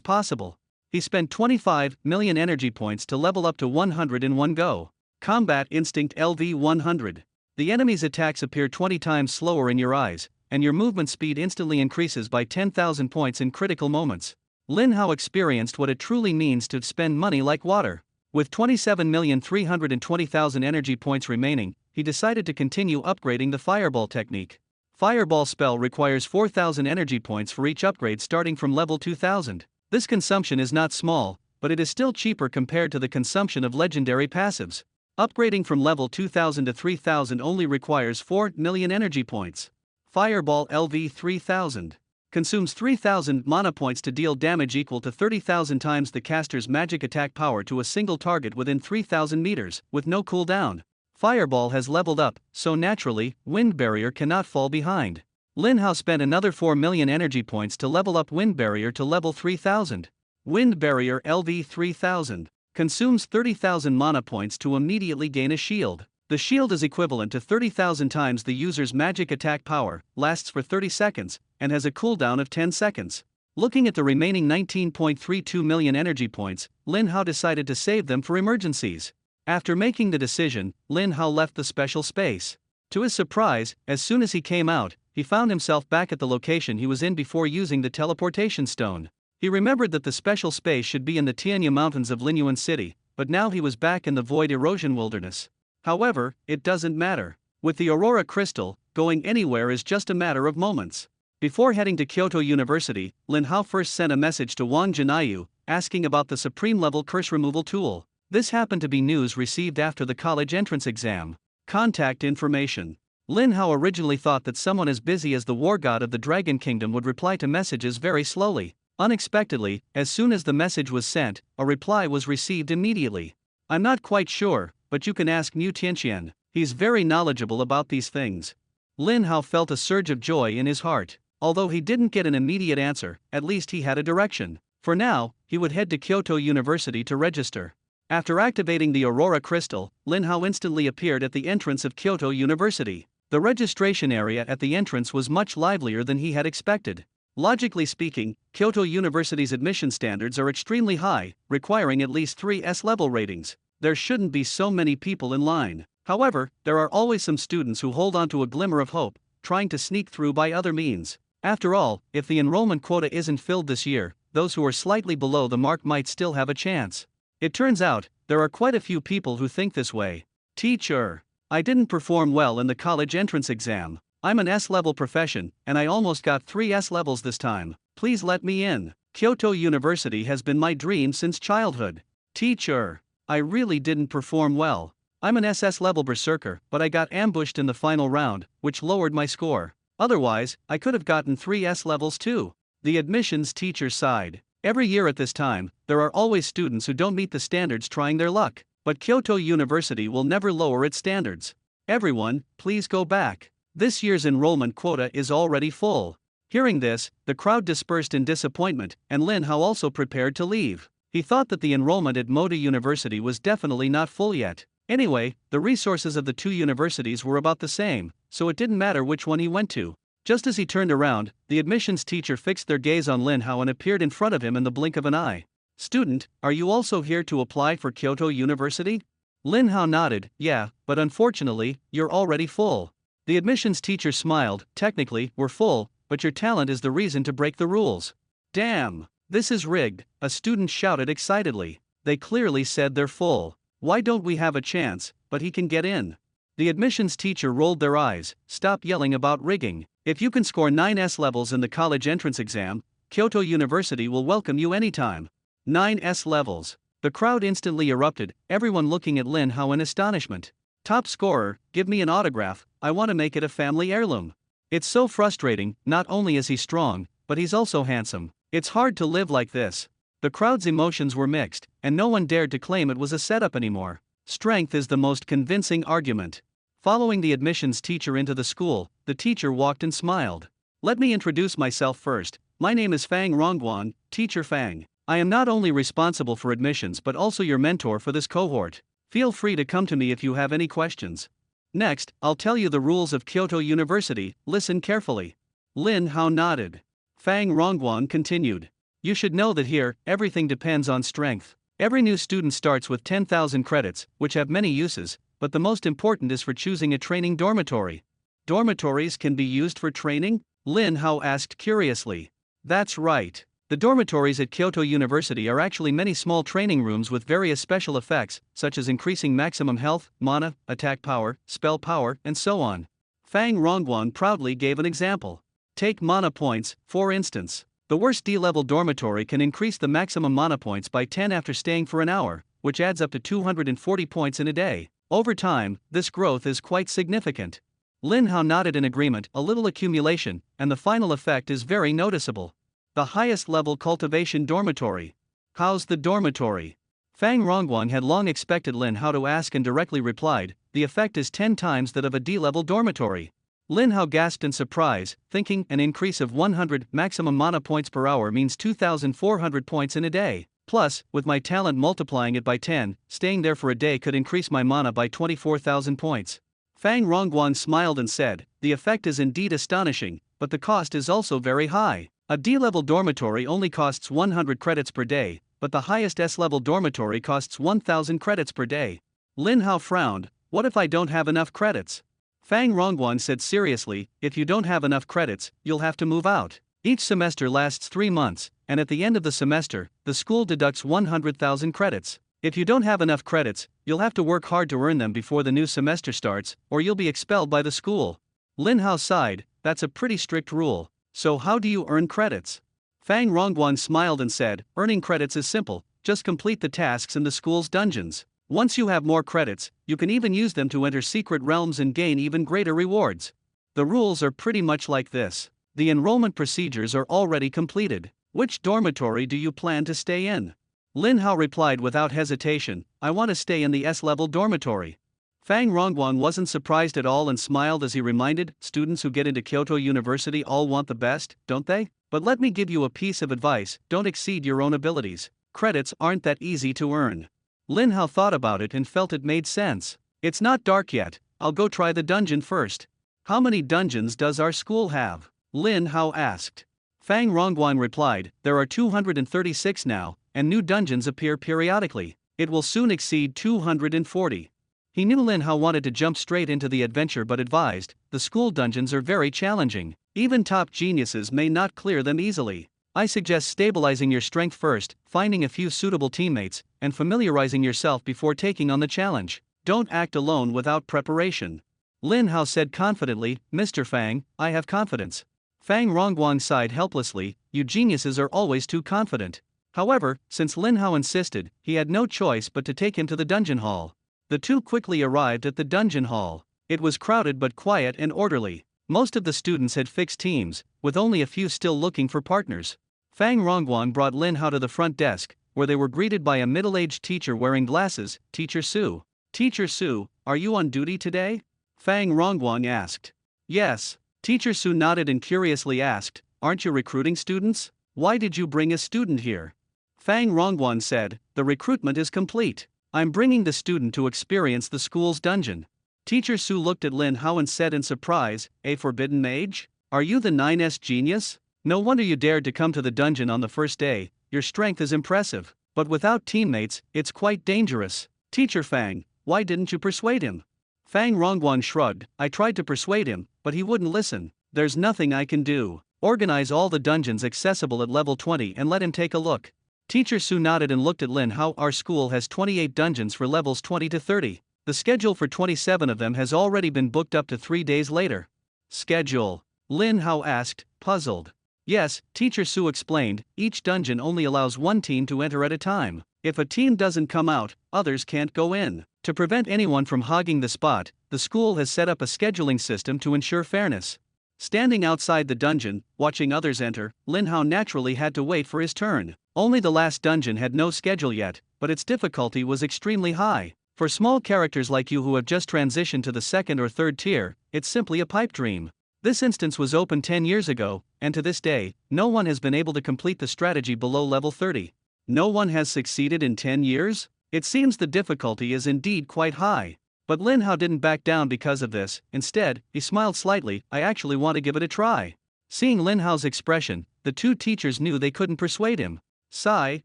Speaker 1: possible. He spent 25 million energy points to level up to 100 in one go. Combat Instinct LV 100. The enemy's attacks appear 20 times slower in your eyes, and your movement speed instantly increases by 10,000 points in critical moments. Lin Hao experienced what it truly means to spend money like water. With 27,320,000 energy points remaining, he decided to continue upgrading the Fireball technique. Fireball spell requires 4,000 energy points for each upgrade starting from level 2,000. This consumption is not small, but it is still cheaper compared to the consumption of legendary passives. Upgrading from level 2,000 to 3,000 only requires 4 million energy points. Fireball LV 3000 consumes 3,000 mana points to deal damage equal to 30,000 times the caster's magic attack power to a single target within 3,000 meters, with no cooldown. Fireball has leveled up, so naturally, Wind Barrier cannot fall behind. Lin Hao spent another 4 million energy points to level up Wind Barrier to level 3000. Wind Barrier LV 3000 consumes 30,000 mana points to immediately gain a shield. The shield is equivalent to 30,000 times the user's magic attack power, lasts for 30 seconds, and has a cooldown of 10 seconds. Looking at the remaining 19.32 million energy points, Lin Hao decided to save them for emergencies. After making the decision, Lin Hao left the special space. To his surprise, as soon as he came out, he found himself back at the location he was in before using the teleportation stone. He remembered that the special space should be in the Tianya Mountains of Linyuan City, but now he was back in the Void Erosion Wilderness. However, it doesn't matter. With the Aurora Crystal, going anywhere is just a matter of moments. Before heading to Kyoto University, Lin Hao first sent a message to Wang Jinayu, asking about the Supreme Level Curse Removal tool. This happened to be news received after the college entrance exam. Contact information. Lin Hao originally thought that someone as busy as the war god of the Dragon Kingdom would reply to messages very slowly. Unexpectedly, as soon as the message was sent, a reply was received immediately. I'm not quite sure, but you can ask Mu Tianqian. He's very knowledgeable about these things. Lin Hao felt a surge of joy in his heart. Although he didn't get an immediate answer, at least he had a direction. For now, he would head to Kyoto University to register. After activating the Aurora Crystal, Lin Hao instantly appeared at the entrance of Kyoto University. The registration area at the entrance was much livelier than he had expected. Logically speaking, Kyoto University's admission standards are extremely high, requiring at least 3 S-level ratings. There shouldn't be so many people in line. However, there are always some students who hold on to a glimmer of hope, trying to sneak through by other means. After all, if the enrollment quota isn't filled this year, those who are slightly below the mark might still have a chance. It turns out, there are quite a few people who think this way. Teacher, I didn't perform well in the college entrance exam. I'm an S-level profession, and I almost got 3 S-levels this time. Please let me in. Kyoto University has been my dream since childhood. Teacher, I really didn't perform well. I'm an SS-level berserker, but I got ambushed in the final round, which lowered my score. Otherwise, I could have gotten 3 S-levels too. The admissions teacher sighed. Every year at this time, there are always students who don't meet the standards trying their luck. But Kyoto University will never lower its standards. Everyone, please go back. This year's enrollment quota is already full. Hearing this, the crowd dispersed in disappointment, and Lin Hao also prepared to leave. He thought that the enrollment at Moda University was definitely not full yet. Anyway, the resources of the 2 universities were about the same, so it didn't matter which one he went to. Just as he turned around, the admissions teacher fixed their gaze on Lin Hao and appeared in front of him in the blink of an eye. Student, are you also here to apply for Kyoto University? Lin Hao nodded. Yeah, but unfortunately, you're already full. The admissions teacher smiled. Technically, we're full, but your talent is the reason to break the rules. Damn, this is rigged, a student shouted excitedly. They clearly said they're full. Why don't we have a chance, but he can get in? The admissions teacher rolled their eyes. Stop yelling about rigging. If you can score 9 S-levels in the college entrance exam, Kyoto University will welcome you anytime. 9 S-levels. The crowd instantly erupted, everyone looking at Lin Hao in astonishment. Top scorer, give me an autograph, I want to make it a family heirloom. It's so frustrating, not only is he strong, but he's also handsome. It's hard to live like this. The crowd's emotions were mixed, and no one dared to claim it was a setup anymore. Strength is the most convincing argument. Following the admissions teacher into the school, the teacher walked and smiled. Let me introduce myself first. My name is Fang Rongguan, Teacher Fang. I am not only responsible for admissions but also your mentor for this cohort. Feel free to come to me if you have any questions. Next, I'll tell you the rules of Kyoto University, listen carefully. Lin Hao nodded. Fang Rongguan continued. You should know that here, everything depends on strength. Every new student starts with 10,000 credits, which have many uses, but the most important is for choosing a training dormitory. Dormitories can be used for training? Lin Hao asked curiously. That's right. The dormitories at Kyoto University are actually many small training rooms with various special effects, such as increasing maximum health, mana, attack power, spell power, and so on. Fang Rongguan proudly gave an example. Take mana points, for instance. The worst D-level dormitory can increase the maximum mana points by 10 after staying for an hour, which adds up to 240 points in a day. Over time, this growth is quite significant. Lin Hao nodded in agreement, a little accumulation, and the final effect is very noticeable. The highest level cultivation dormitory. How's the dormitory? Fang Rongguan had long expected Lin Hao to ask and directly replied, the effect is 10 times that of a D-level dormitory. Lin Hao gasped in surprise, thinking an increase of 100 maximum mana points per hour means 2,400 points in a day. Plus, with my talent multiplying it by 10, staying there for a day could increase my mana by 24,000 points. Fang Rongguan smiled and said, the effect is indeed astonishing, but the cost is also very high. A D-level dormitory only costs 100 credits per day, but the highest S-level dormitory costs 1,000 credits per day. Lin Hao frowned, what if I don't have enough credits? Fang Rongguan said seriously, if you don't have enough credits, you'll have to move out. Each semester lasts 3 months, and at the end of the semester, the school deducts 100,000 credits. If you don't have enough credits, you'll have to work hard to earn them before the new semester starts, or you'll be expelled by the school. Lin Hao sighed, that's a pretty strict rule. So how do you earn credits? Fang Rongguan smiled and said, earning credits is simple, just complete the tasks in the school's dungeons. Once you have more credits, you can even use them to enter secret realms and gain even greater rewards. The rules are pretty much like this. The enrollment procedures are already completed. Which dormitory do you plan to stay in? Lin Hao replied without hesitation, I want to stay in the S-level dormitory. Fang Rongguan wasn't surprised at all and smiled as he reminded, students who get into Kyoto University all want the best, don't they? But let me give you a piece of advice, don't exceed your own abilities. Credits aren't that easy to earn. Lin Hao thought about it and felt it made sense. It's not dark yet, I'll go try the dungeon first. How many dungeons does our school have? Lin Hao asked. Fang Rongguan replied, there are 236 now, and new dungeons appear periodically. It will soon exceed 240. He knew Lin Hao wanted to jump straight into the adventure but advised, the school dungeons are very challenging. Even top geniuses may not clear them easily. I suggest stabilizing your strength first, finding a few suitable teammates, and familiarizing yourself before taking on the challenge. Don't act alone without preparation. Lin Hao said confidently, Mr. Fang, I have confidence. Fang Rongguan sighed helplessly, you geniuses are always too confident. However, since Lin Hao insisted, he had no choice but to take him to the dungeon hall. The two quickly arrived at the dungeon hall. It was crowded but quiet and orderly. Most of the students had fixed teams, with only a few still looking for partners. Fang Rongguan brought Lin Hao to the front desk, where they were greeted by a middle-aged teacher wearing glasses, Teacher Su. Teacher Su, are you on duty today? Fang Rongguan asked. Yes. Teacher Su nodded and curiously asked, aren't you recruiting students? Why did you bring a student here? Fang Rongguan said, the recruitment is complete. I'm bringing the student to experience the school's dungeon. Teacher Su looked at Lin Hao and said in surprise, a forbidden mage? Are you the 9S genius? No wonder you dared to come to the dungeon on the first day, your strength is impressive, but without teammates, it's quite dangerous. Teacher Fang, why didn't you persuade him? Fang Rongguan shrugged, I tried to persuade him, but he wouldn't listen. There's nothing I can do. Organize all the dungeons accessible at level 20 and let him take a look. Teacher Su nodded and looked at Lin Hao. Our school has 28 dungeons for levels 20 to 30. The schedule for 27 of them has already been booked up to 3 days later. Schedule? Lin Hao asked, puzzled. Yes, Teacher Su explained, each dungeon only allows one team to enter at a time. If a team doesn't come out, others can't go in. To prevent anyone from hogging the spot, the school has set up a scheduling system to ensure fairness. Standing outside the dungeon, watching others enter, Lin Hao naturally had to wait for his turn. Only the last dungeon had no schedule yet, but its difficulty was extremely high. For small characters like you who have just transitioned to the second or third tier, it's simply a pipe dream. This instance was opened 10 years ago, and to this day, no one has been able to complete the strategy below level 30. No one has succeeded in 10 years? It seems the difficulty is indeed quite high. But Lin Hao didn't back down because of this. Instead, he smiled slightly. I actually want to give it a try. Seeing Lin Hao's expression, the two teachers knew they couldn't persuade him. Sigh,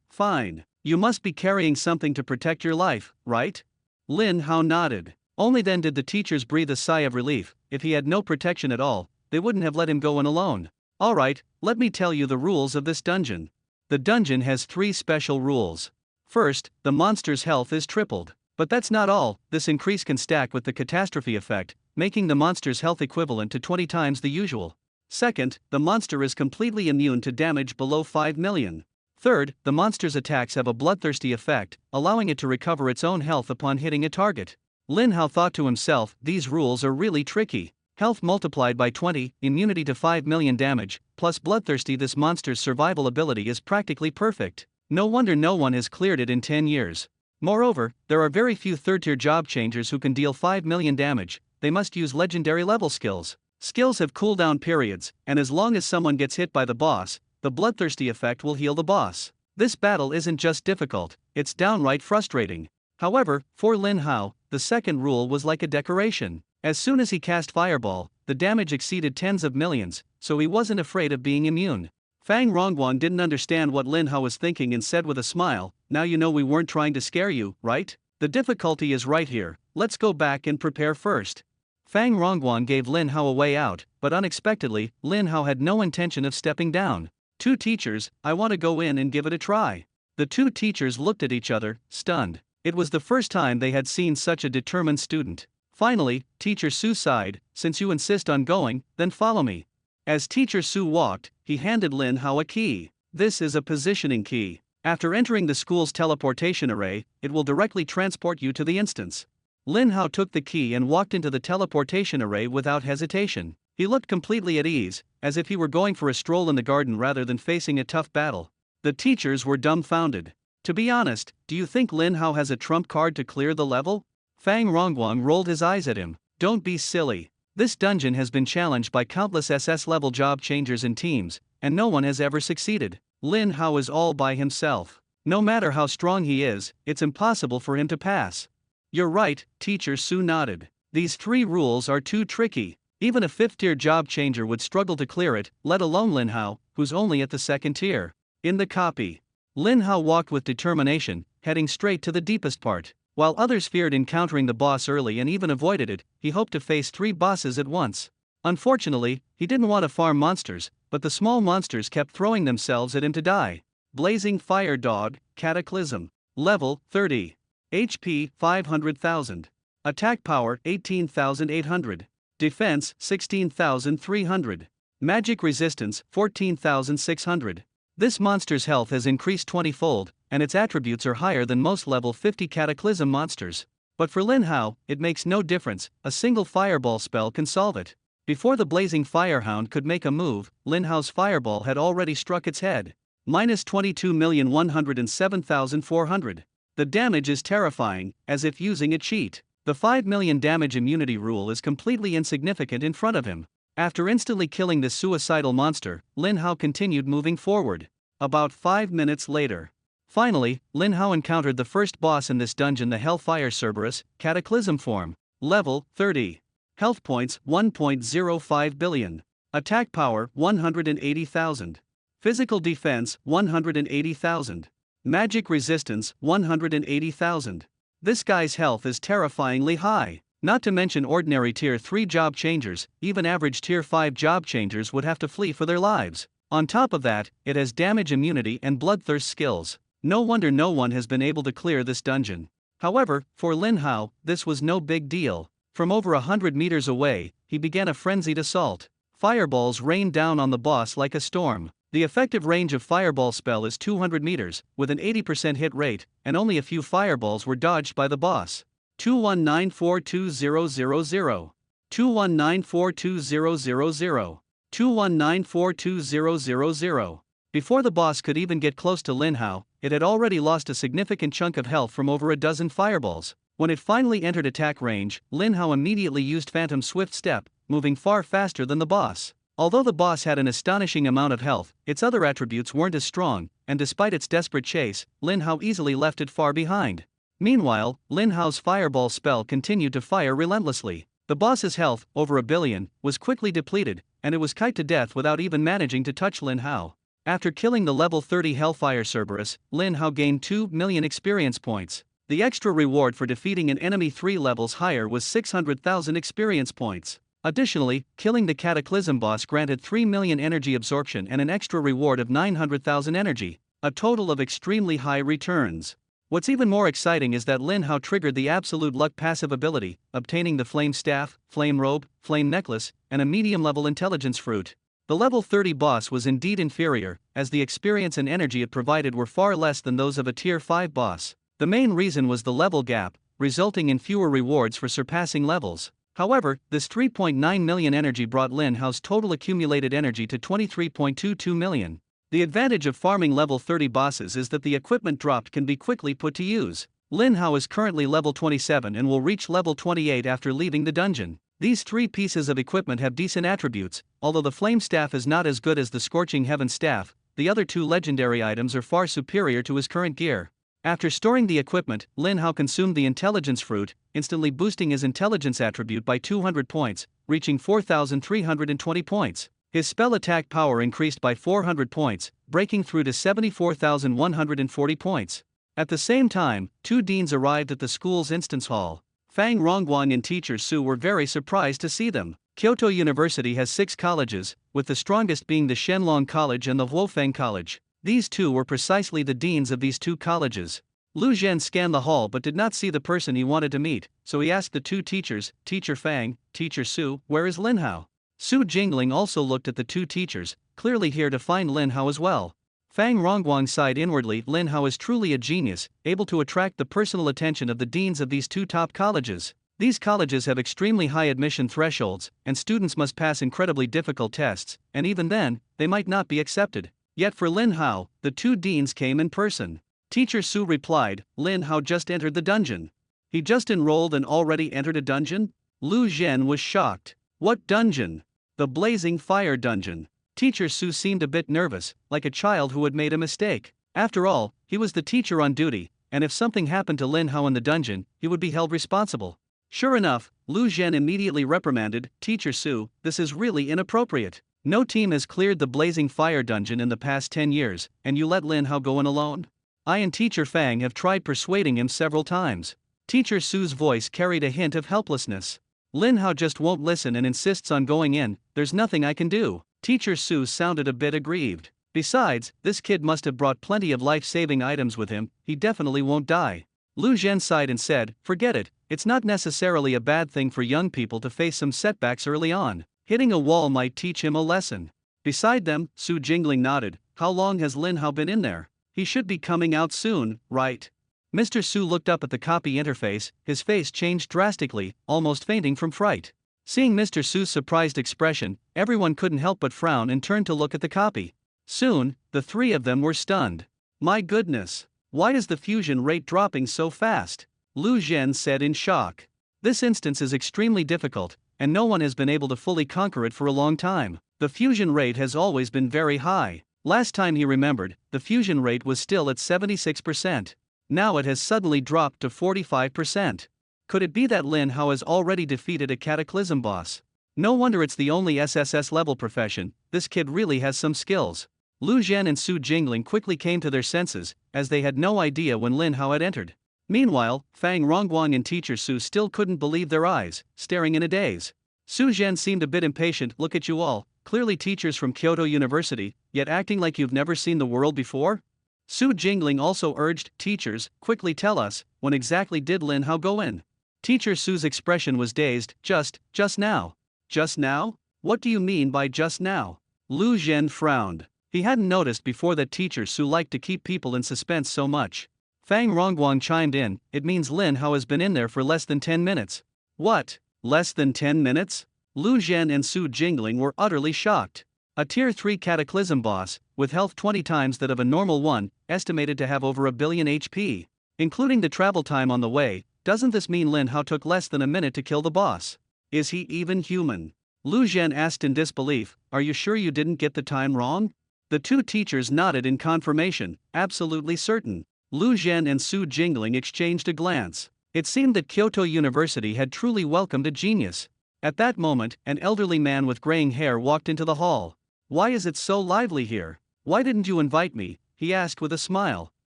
Speaker 1: fine. You must be carrying something to protect your life, right? Lin Hao nodded. Only then did the teachers breathe a sigh of relief. If he had no protection at all, they wouldn't have let him go in alone. Alright, let me tell you the rules of this dungeon. The dungeon has 3 special rules. First, the monster's health is tripled. But that's not all. This increase can stack with the catastrophe effect, making the monster's health equivalent to 20 times the usual. Second, the monster is completely immune to damage below 5 million. Third, the monster's attacks have a bloodthirsty effect, allowing it to recover its own health upon hitting a target. Lin Hao thought to himself, these rules are really tricky. Health multiplied by 20, immunity to 5 million damage, plus bloodthirsty. This monster's survival ability is practically perfect. No wonder no one has cleared it in 10 years. Moreover, there are very few third-tier job changers who can deal 5 million damage. They must use legendary level skills. Skills have cooldown periods, and as long as someone gets hit by the boss, the bloodthirsty effect will heal the boss. This battle isn't just difficult, it's downright frustrating. However, for Lin Hao, the second rule was like a decoration. As soon as he cast Fireball, the damage exceeded tens of millions, so he wasn't afraid of being immune. Fang Rongguang didn't understand what Lin Hao was thinking and said with a smile, now you know we weren't trying to scare you, right? The difficulty is right here, let's go back and prepare first. Fang Rongguang gave Lin Hao a way out, but unexpectedly, Lin Hao had no intention of stepping down. Two teachers, I want to go in and give it a try. The two teachers looked at each other, stunned. It was the first time they had seen such a determined student. Finally, Teacher Su sighed, since you insist on going, then follow me. As Teacher Su walked, he handed Lin Hao a key. This is a positioning key. After entering the school's teleportation array, it will directly transport you to the instance. Lin Hao took the key and walked into the teleportation array without hesitation. He looked completely at ease, as if he were going for a stroll in the garden rather than facing a tough battle. The teachers were dumbfounded. To be honest, do you think Lin Hao has a trump card to clear the level? Fang Rongguang rolled his eyes at him. Don't be silly. This dungeon has been challenged by countless SS-level job changers in teams, and no one has ever succeeded. Lin Hao is all by himself. No matter how strong he is, it's impossible for him to pass. You're right, Teacher Su nodded. These 3 rules are too tricky. Even a 5th-tier job changer would struggle to clear it, let alone Lin Hao, who's only at the 2nd tier. In the copy, Lin Hao walked with determination, heading straight to the deepest part. While others feared encountering the boss early and even avoided it, he hoped to face 3 bosses at once. Unfortunately, he didn't want to farm monsters, but the small monsters kept throwing themselves at him to die. Blazing Fire Dog, Cataclysm. Level 30. HP 500,000. Attack power 18,800. Defense 16,300. Magic resistance 14,600. This monster's health has increased 20-fold, and its attributes are higher than most level 50 Cataclysm monsters. But for Lin Hao, it makes no difference, a single Fireball spell can solve it. Before the Blazing Firehound could make a move, Lin Hao's Fireball had already struck its head. Minus 22,107,400. The damage is terrifying, as if using a cheat. The 5 million damage immunity rule is completely insignificant in front of him. After instantly killing this suicidal monster, Lin Hao continued moving forward. About 5 minutes later. Finally, Lin Hao encountered the first boss in this dungeon, the Hellfire Cerberus, Cataclysm form. Level 30. Health points 1.05 billion. Attack power 180,000. Physical defense 180,000. Magic resistance 180,000. This guy's health is terrifyingly high. Not to mention ordinary tier 3 job changers, even average tier 5 job changers would have to flee for their lives. On top of that, it has damage immunity and bloodthirst skills. No wonder no one has been able to clear this dungeon. However, for Lin Hao, this was no big deal. From over 100 meters away, he began a frenzied assault. Fireballs rained down on the boss like a storm. The effective range of fireball spell is 200 meters, with an 80% hit rate, and only a few fireballs were dodged by the boss. 2194200. 2194200. 2194200. Before the boss could even get close to Lin Hao, it had already lost a significant chunk of health from over a dozen fireballs. When it finally entered attack range, Lin Hao immediately used Phantom Swift Step, moving far faster than the boss. Although the boss had an astonishing amount of health, its other attributes weren't as strong, and despite its desperate chase, Lin Hao easily left it far behind. Meanwhile, Lin Hao's fireball spell continued to fire relentlessly. The boss's health, over 1 billion, was quickly depleted, and it was kite to death without even managing to touch Lin Hao. After killing the level 30 Hellfire Cerberus, Lin Hao gained 2 million experience points. The extra reward for defeating an enemy 3 levels higher was 600,000 experience points. Additionally, killing the Cataclysm boss granted 3 million energy absorption and an extra reward of 900,000 energy, a total of extremely high returns. What's even more exciting is that Lin Hao triggered the Absolute Luck passive ability, obtaining the Flame Staff, Flame Robe, Flame Necklace, and a medium-level Intelligence Fruit. The level 30 boss was indeed inferior, as the experience and energy it provided were far less than those of a Tier 5 boss. The main reason was the level gap, resulting in fewer rewards for surpassing levels. However, this 3.9 million energy brought Lin Hao's total accumulated energy to 23.22 million. The advantage of farming level 30 bosses is that the equipment dropped can be quickly put to use. Lin Hao is currently level 27 and will reach level 28 after leaving the dungeon. These 3 pieces of equipment have decent attributes, although the Flame Staff is not as good as the Scorching Heaven Staff. The other 2 legendary items are far superior to his current gear. After storing the equipment, Lin Hao consumed the Intelligence Fruit, instantly boosting his intelligence attribute by 200 points, reaching 4,320 points. His spell attack power increased by 400 points, breaking through to 74,140 points. At the same time, 2 deans arrived at the school's instance hall. Fang Rongguang and teacher Su were very surprised to see them. Kyoto University has 6 colleges, with the strongest being the Shenlong College and the Huofeng College. These 2 were precisely the deans of these 2 colleges. Lu Zhen scanned the hall but did not see the person he wanted to meet, so he asked the 2 teachers, Teacher Fang, Teacher Su, where is Lin Hao? Su Jingling also looked at the 2 teachers, clearly here to find Lin Hao as well. Fang Rongguang sighed inwardly. Lin Hao is truly a genius, able to attract the personal attention of the deans of these 2 top colleges. These colleges have extremely high admission thresholds, and students must pass incredibly difficult tests, and even then, they might not be accepted. Yet for Lin Hao, the 2 deans came in person. Teacher Su replied, Lin Hao just entered the dungeon. He just enrolled and already entered a dungeon? Lu Zhen was shocked. What dungeon? The Blazing Fire Dungeon. Teacher Su seemed a bit nervous, like a child who had made a mistake. After all, he was the teacher on duty, and if something happened to Lin Hao in the dungeon, he would be held responsible. Sure enough, Lu Zhen immediately reprimanded, Teacher Su, this is really inappropriate. No team has cleared the Blazing Fire Dungeon in the past 10 years, and you let Lin Hao go in alone? I and Teacher Fang have tried persuading him several times. Teacher Su's voice carried a hint of helplessness. Lin Hao just won't listen and insists on going in, there's nothing I can do. Teacher Su sounded a bit aggrieved. Besides, this kid must have brought plenty of life-saving items with him, he definitely won't die. Lu Zhen sighed and said, forget it, it's not necessarily a bad thing for young people to face some setbacks early on. Hitting a wall might teach him a lesson. Beside them, Su Jingling nodded, how long has Lin Hao been in there? He should be coming out soon, right? Mr. Su looked up at the copy interface, his face changed drastically, almost fainting from fright. Seeing Mr. Su's surprised expression, everyone couldn't help but frown and turn to look at the copy. Soon, the 3 of them were stunned. My goodness, why is the fusion rate dropping so fast? Lu Zhen said in shock. This instance is extremely difficult, and no one has been able to fully conquer it for a long time. The fusion rate has always been very high. Last time he remembered, the fusion rate was still at 76%. Now it has suddenly dropped to 45%. Could it be that Lin Hao has already defeated a Cataclysm boss? No wonder it's the only SSS level profession, this kid really has some skills. Lu Zhen and Su Jingling quickly came to their senses, as they had no idea when Lin Hao had entered. Meanwhile, Fang Rongguang and Teacher Su still couldn't believe their eyes, staring in a daze. Su Zhen seemed a bit impatient, look at you all, clearly teachers from Kyoto University, yet acting like you've never seen the world before? Su Jingling also urged, teachers, quickly tell us, when exactly did Lin Hao go in? Teacher Su's expression was dazed, just now. Just now? What do you mean by just now? Lu Zhen frowned. He hadn't noticed before that teacher Su liked to keep people in suspense so much. Fang Rongguang chimed in, it means Lin Hao has been in there for less than 10 minutes. What? Less than 10 minutes? Lu Zhen and Su Jingling were utterly shocked. A Tier 3 Cataclysm boss, with health 20 times that of a normal one, estimated to have over a billion HP. Including the travel time on the way, doesn't this mean Lin Hao took less than a minute to kill the boss? Is he even human? Lu Zhen asked in disbelief, are you sure you didn't get the time wrong? The two teachers nodded in confirmation, absolutely certain. Lu Zhen and Su Jingling exchanged a glance. It seemed that Kyoto University had truly welcomed a genius. At that moment, an elderly man with graying hair walked into the hall. Why is it so lively here? Why didn't you invite me? He asked with a smile.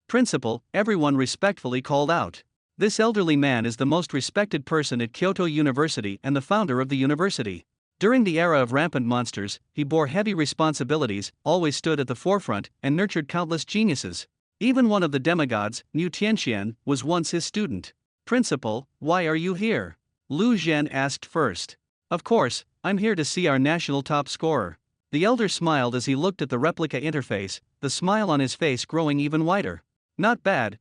Speaker 1: Principal, everyone respectfully called out. This elderly man is the most respected person at Kyoto University and the founder of the university. During the era of rampant monsters, he bore heavy responsibilities, always stood at the forefront, and nurtured countless geniuses. Even one of the demigods, Mu Tianxian, was once his student. Principal, why are you here? Lu Zhen asked first. Of course, I'm here to see our national top scorer. The elder smiled as he looked at the replica interface, the smile on his face growing even wider. Not bad,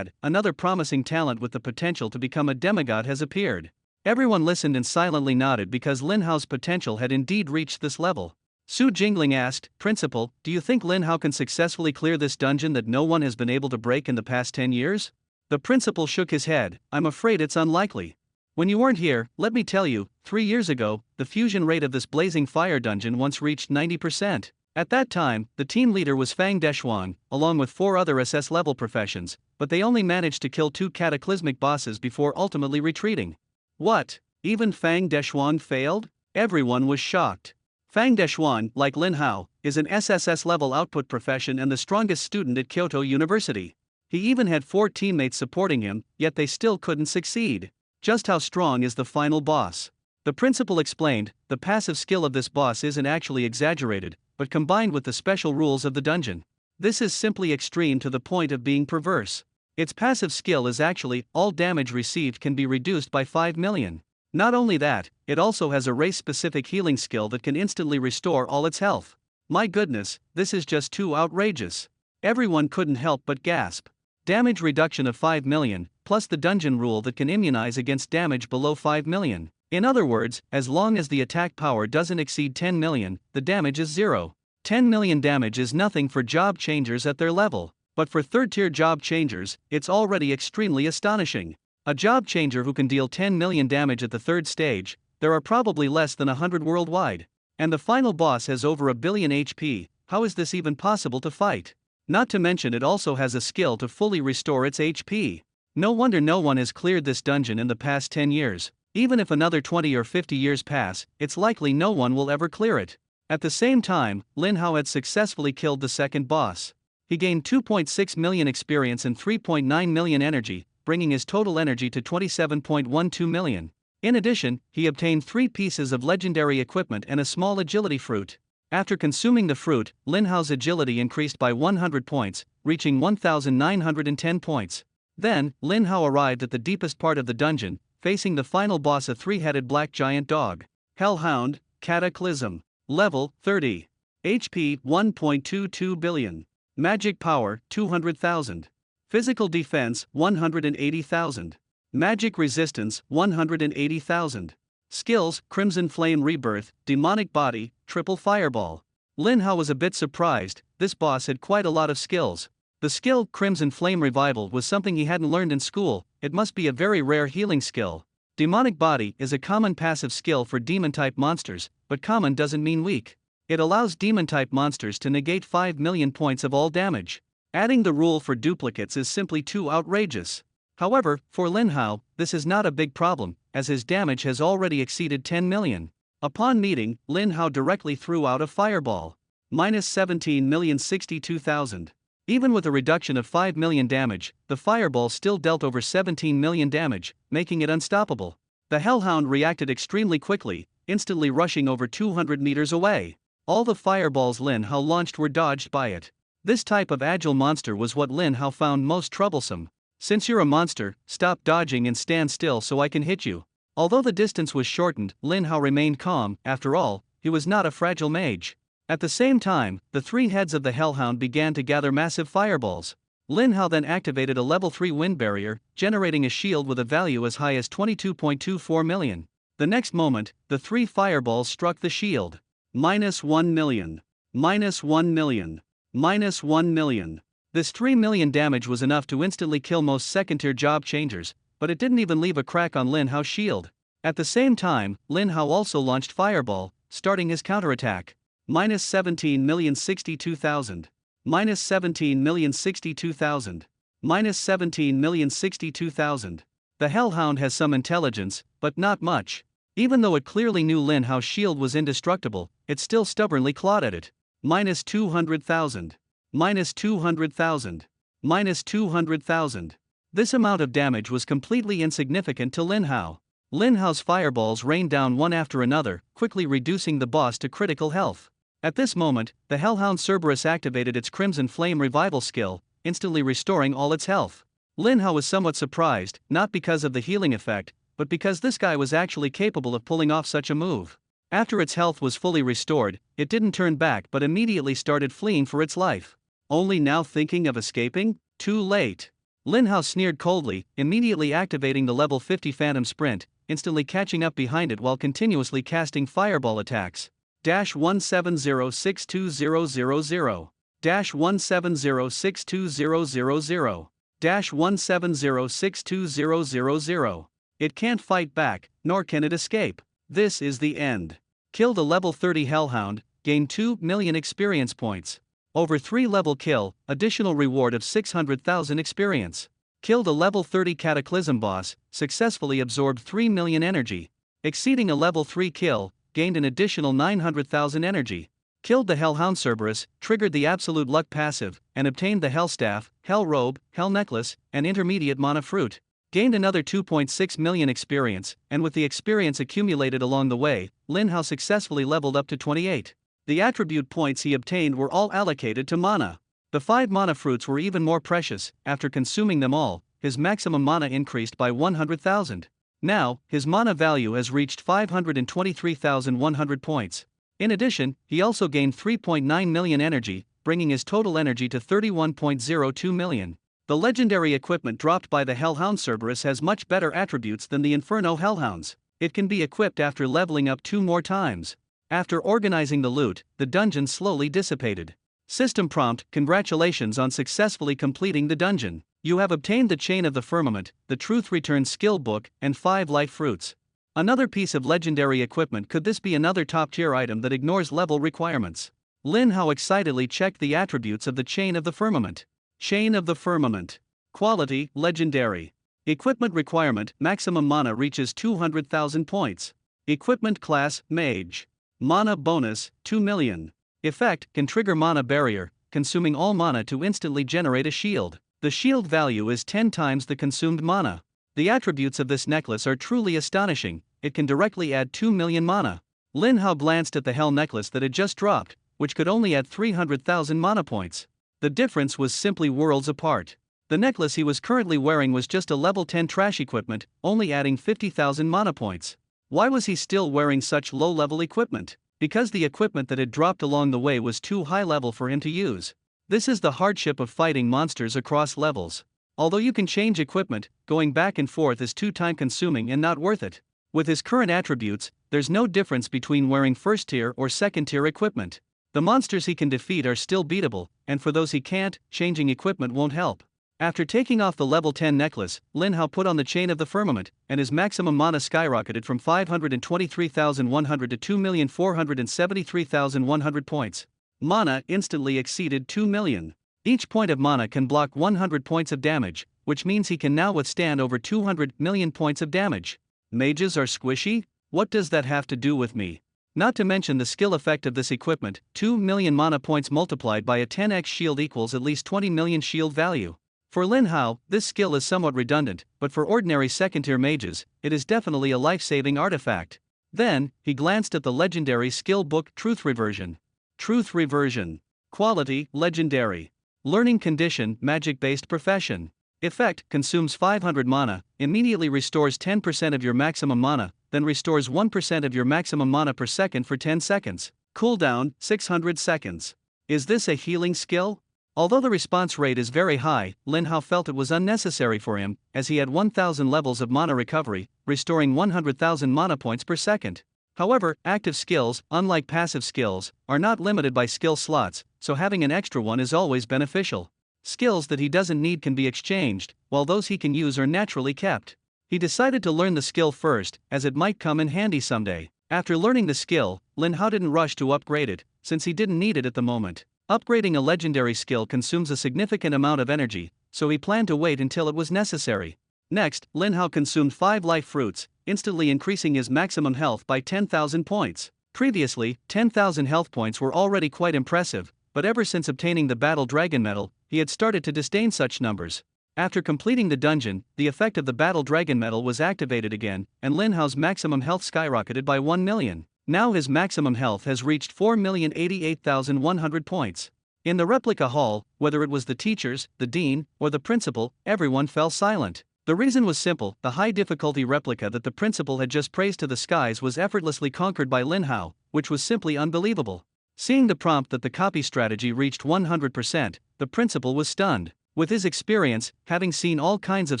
Speaker 1: another promising talent with the potential to become a demigod has appeared. Everyone listened and silently nodded because Lin Hao's potential had indeed reached this level. Su Jingling asked, Principal, do you think Lin Hao can successfully clear this dungeon that no one has been able to break in the past 10 years? The principal shook his head, I'm afraid it's unlikely. When you weren't here, let me tell you, 3 years ago, the fusion rate of this blazing fire dungeon once reached 90%. At that time, the team leader was Fang Deshuang, along with 4 other SS-level professions, but they only managed to kill 2 cataclysmic bosses before ultimately retreating. What? Even Fang Deshuang failed? Everyone was shocked. Fang Deshuang, like Lin Hao, is an SSS-level output profession and the strongest student at Kyoto University. He even had 4 teammates supporting him, yet they still couldn't succeed. Just how strong is the final boss? The principal explained, the passive skill of this boss isn't actually exaggerated, but combined with the special rules of the dungeon. This is simply extreme to the point of being perverse. Its passive skill is actually, all damage received can be reduced by 5 million. Not only that, it also has a race-specific healing skill that can instantly restore all its health. My goodness, this is just too outrageous. Everyone couldn't help but gasp. Damage reduction of 5 million, plus the dungeon rule that can immunize against damage below 5 million. In other words, as long as the attack power doesn't exceed 10 million, the damage is 0. 10 million damage is nothing for job changers at their level, but for third-tier job changers, it's already extremely astonishing. A job changer who can deal 10 million damage at the 3rd stage, there are probably less than 100 worldwide. And the final boss has over a billion HP, how is this even possible to fight? Not to mention it also has a skill to fully restore its HP. No wonder no one has cleared this dungeon in the past 10 years. Even if another 20 or 50 years pass, it's likely no one will ever clear it. At the same time, Lin Hao had successfully killed the second boss. He gained 2.6 million experience and 3.9 million energy, bringing his total energy to 27.12 million. In addition, he obtained 3 pieces of legendary equipment and a small agility fruit. After consuming the fruit, Lin Hao's agility increased by 100 points, reaching 1,910 points. Then, Lin Hao arrived at the deepest part of the dungeon, facing the final boss, a 3-headed black giant dog. Hellhound, Cataclysm. Level 30. HP 1.22 billion. Magic power 200,000. Physical defense 180,000. Magic resistance 180,000. Skills, Crimson Flame Rebirth, Demonic Body, Triple Fireball. Lin Hao was a bit surprised, this boss had quite a lot of skills. The skill, Crimson Flame Revival, was something he hadn't learned in school, it must be a very rare healing skill. Demonic Body is a common passive skill for demon-type monsters, but common doesn't mean weak. It allows demon-type monsters to negate 5 million points of all damage. Adding the rule for duplicates is simply too outrageous. However, for Lin Hao, this is not a big problem, as his damage has already exceeded 10 million. Upon meeting, Lin Hao directly threw out a fireball. Minus 17,062,000. Even with a reduction of 5 million damage, the fireball still dealt over 17 million damage, making it unstoppable. The Hellhound reacted extremely quickly, instantly rushing over 200 meters away. All the fireballs Lin Hao launched were dodged by it. This type of agile monster was what Lin Hao found most troublesome. Since you're a monster, stop dodging and stand still so I can hit you. Although the distance was shortened, Lin Hao remained calm. After all, he was not a fragile mage. At the same time, the three heads of the Hellhound began to gather massive fireballs. Lin Hao then activated a level 3 wind barrier, generating a shield with a value as high as 22.24 million. The next moment, the three fireballs struck the shield. -1 million. -1 million. -1 million. This 3 million damage was enough to instantly kill most second-tier job changers, but it didn't even leave a crack on Lin Hao's shield. At the same time, Lin Hao also launched Fireball, starting his counterattack. -17,062,000. -17,062,000. -17,062,000. The Hellhound has some intelligence, but not much. Even though it clearly knew Lin Hao's shield was indestructible, it still stubbornly clawed at it. -200,000. -200,000. -200,000. This amount of damage was completely insignificant to Lin Hao. Lin Hao's fireballs rained down one after another, quickly reducing the boss to critical health. At this moment, the Hellhound Cerberus activated its Crimson Flame revival skill, instantly restoring all its health. Lin Hao was somewhat surprised, not because of the healing effect, but because this guy was actually capable of pulling off such a move. After its health was fully restored, it didn't turn back but immediately started fleeing for its life. Only now thinking of escaping? Too late. Lin Hao sneered coldly, immediately activating the level 50 Phantom Sprint, instantly catching up behind it while continuously casting fireball attacks. -1706200. -1706200. -1706200. It can't fight back, nor can it escape. This is the end. Kill the level 30 Hellhound, gain 2 million experience points. Over 3 level kill, additional reward of 600,000 experience. Kill the level 30 Cataclysm boss, successfully absorbed 3 million energy. Exceeding a level 3 kill, gained an additional 900,000 energy. Killed the Hellhound Cerberus, triggered the Absolute Luck passive, and obtained the Hell Staff, Hell Robe, Hell Necklace, and Intermediate Mana Fruit. Gained another 2.6 million experience, and with the experience accumulated along the way, Lin Hao successfully leveled up to 28. The attribute points he obtained were all allocated to mana. The 5 mana fruits were even more precious. After consuming them all, his maximum mana increased by 100,000. Now, his mana value has reached 523,100 points. In addition, he also gained 3.9 million energy, bringing his total energy to 31.02 million. The legendary equipment dropped by the Hellhound Cerberus has much better attributes than the Inferno Hellhounds. It can be equipped after leveling up 2 more times. After organizing the loot, the dungeon slowly dissipated. System prompt: congratulations on successfully completing the dungeon. You have obtained the Chain of the Firmament, the Truth Return skill book, and 5 life fruits. Another piece of legendary equipment. Could this be another top-tier item that ignores level requirements? Lin Hao excitedly checked the attributes of the Chain of the Firmament. Chain of the Firmament. Quality: legendary. Equipment requirement: maximum mana reaches 200,000 points. Equipment class: mage. Mana bonus: 2 million. Effect: can trigger mana barrier, consuming all mana to instantly generate a shield. The shield value is 10 times the consumed mana. The attributes of this necklace are truly astonishing. It can directly add 2 million mana. Lin Hao glanced at the Hell Necklace that had just dropped, which could only add 300,000 mana points. The difference was simply worlds apart. The necklace he was currently wearing was just a level 10 trash equipment, only adding 50,000 mana points. Why was he still wearing such low-level equipment? Because the equipment that had dropped along the way was too high level for him to use. This is the hardship of fighting monsters across levels. Although you can change equipment, going back and forth is too time-consuming and not worth it. With his current attributes, there's no difference between wearing first-tier or second-tier equipment. The monsters he can defeat are still beatable, and for those he can't, changing equipment won't help. After taking off the level 10 necklace, Lin Hao put on the Chain of the Firmament, and his maximum mana skyrocketed from 523,100 to 2,473,100 points. Mana instantly exceeded 2 million. Each point of mana can block 100 points of damage, which means he can now withstand over 200 million points of damage. Mages are squishy? What does that have to do with me? Not to mention the skill effect of this equipment: 2 million mana points multiplied by a 10x shield equals at least 20 million shield value. For Lin Hao, this skill is somewhat redundant, but for ordinary second-tier mages, it is definitely a life-saving artifact. Then, he glanced at the legendary skill book Truth Reversion. Truth Reversion. Quality: legendary. Learning condition: magic-based profession. Effect: consumes 500 mana, immediately restores 10% of your maximum mana, then restores 1% of your maximum mana per second for 10 seconds. Cooldown, 600 seconds. Is this a healing skill? Although the response rate is very high, Lin Hao felt it was unnecessary for him, as he had 1000 levels of mana recovery, restoring 100,000 mana points per second. However, active skills, unlike passive skills, are not limited by skill slots, so having an extra one is always beneficial. Skills that he doesn't need can be exchanged, while those he can use are naturally kept. He decided to learn the skill first, as it might come in handy someday. After learning the skill, Lin Hao didn't rush to upgrade it, since he didn't need it at the moment. Upgrading a legendary skill consumes a significant amount of energy, so he planned to wait until it was necessary. Next, Lin Hao consumed 5 life fruits, instantly increasing his maximum health by 10,000 points. Previously, 10,000 health points were already quite impressive, but ever since obtaining the Battle Dragon Medal, he had started to disdain such numbers. After completing the dungeon, the effect of the Battle Dragon Medal was activated again, and Lin Hao's maximum health skyrocketed by 1 million. Now his maximum health has reached 4,088,100 points. In the replica hall, whether it was the teachers, the dean, or the principal, everyone fell silent. The reason was simple: the high difficulty replica that the principal had just praised to the skies was effortlessly conquered by Lin Hao, which was simply unbelievable. Seeing the prompt that the copy strategy reached 100%, the principal was stunned. With his experience, having seen all kinds of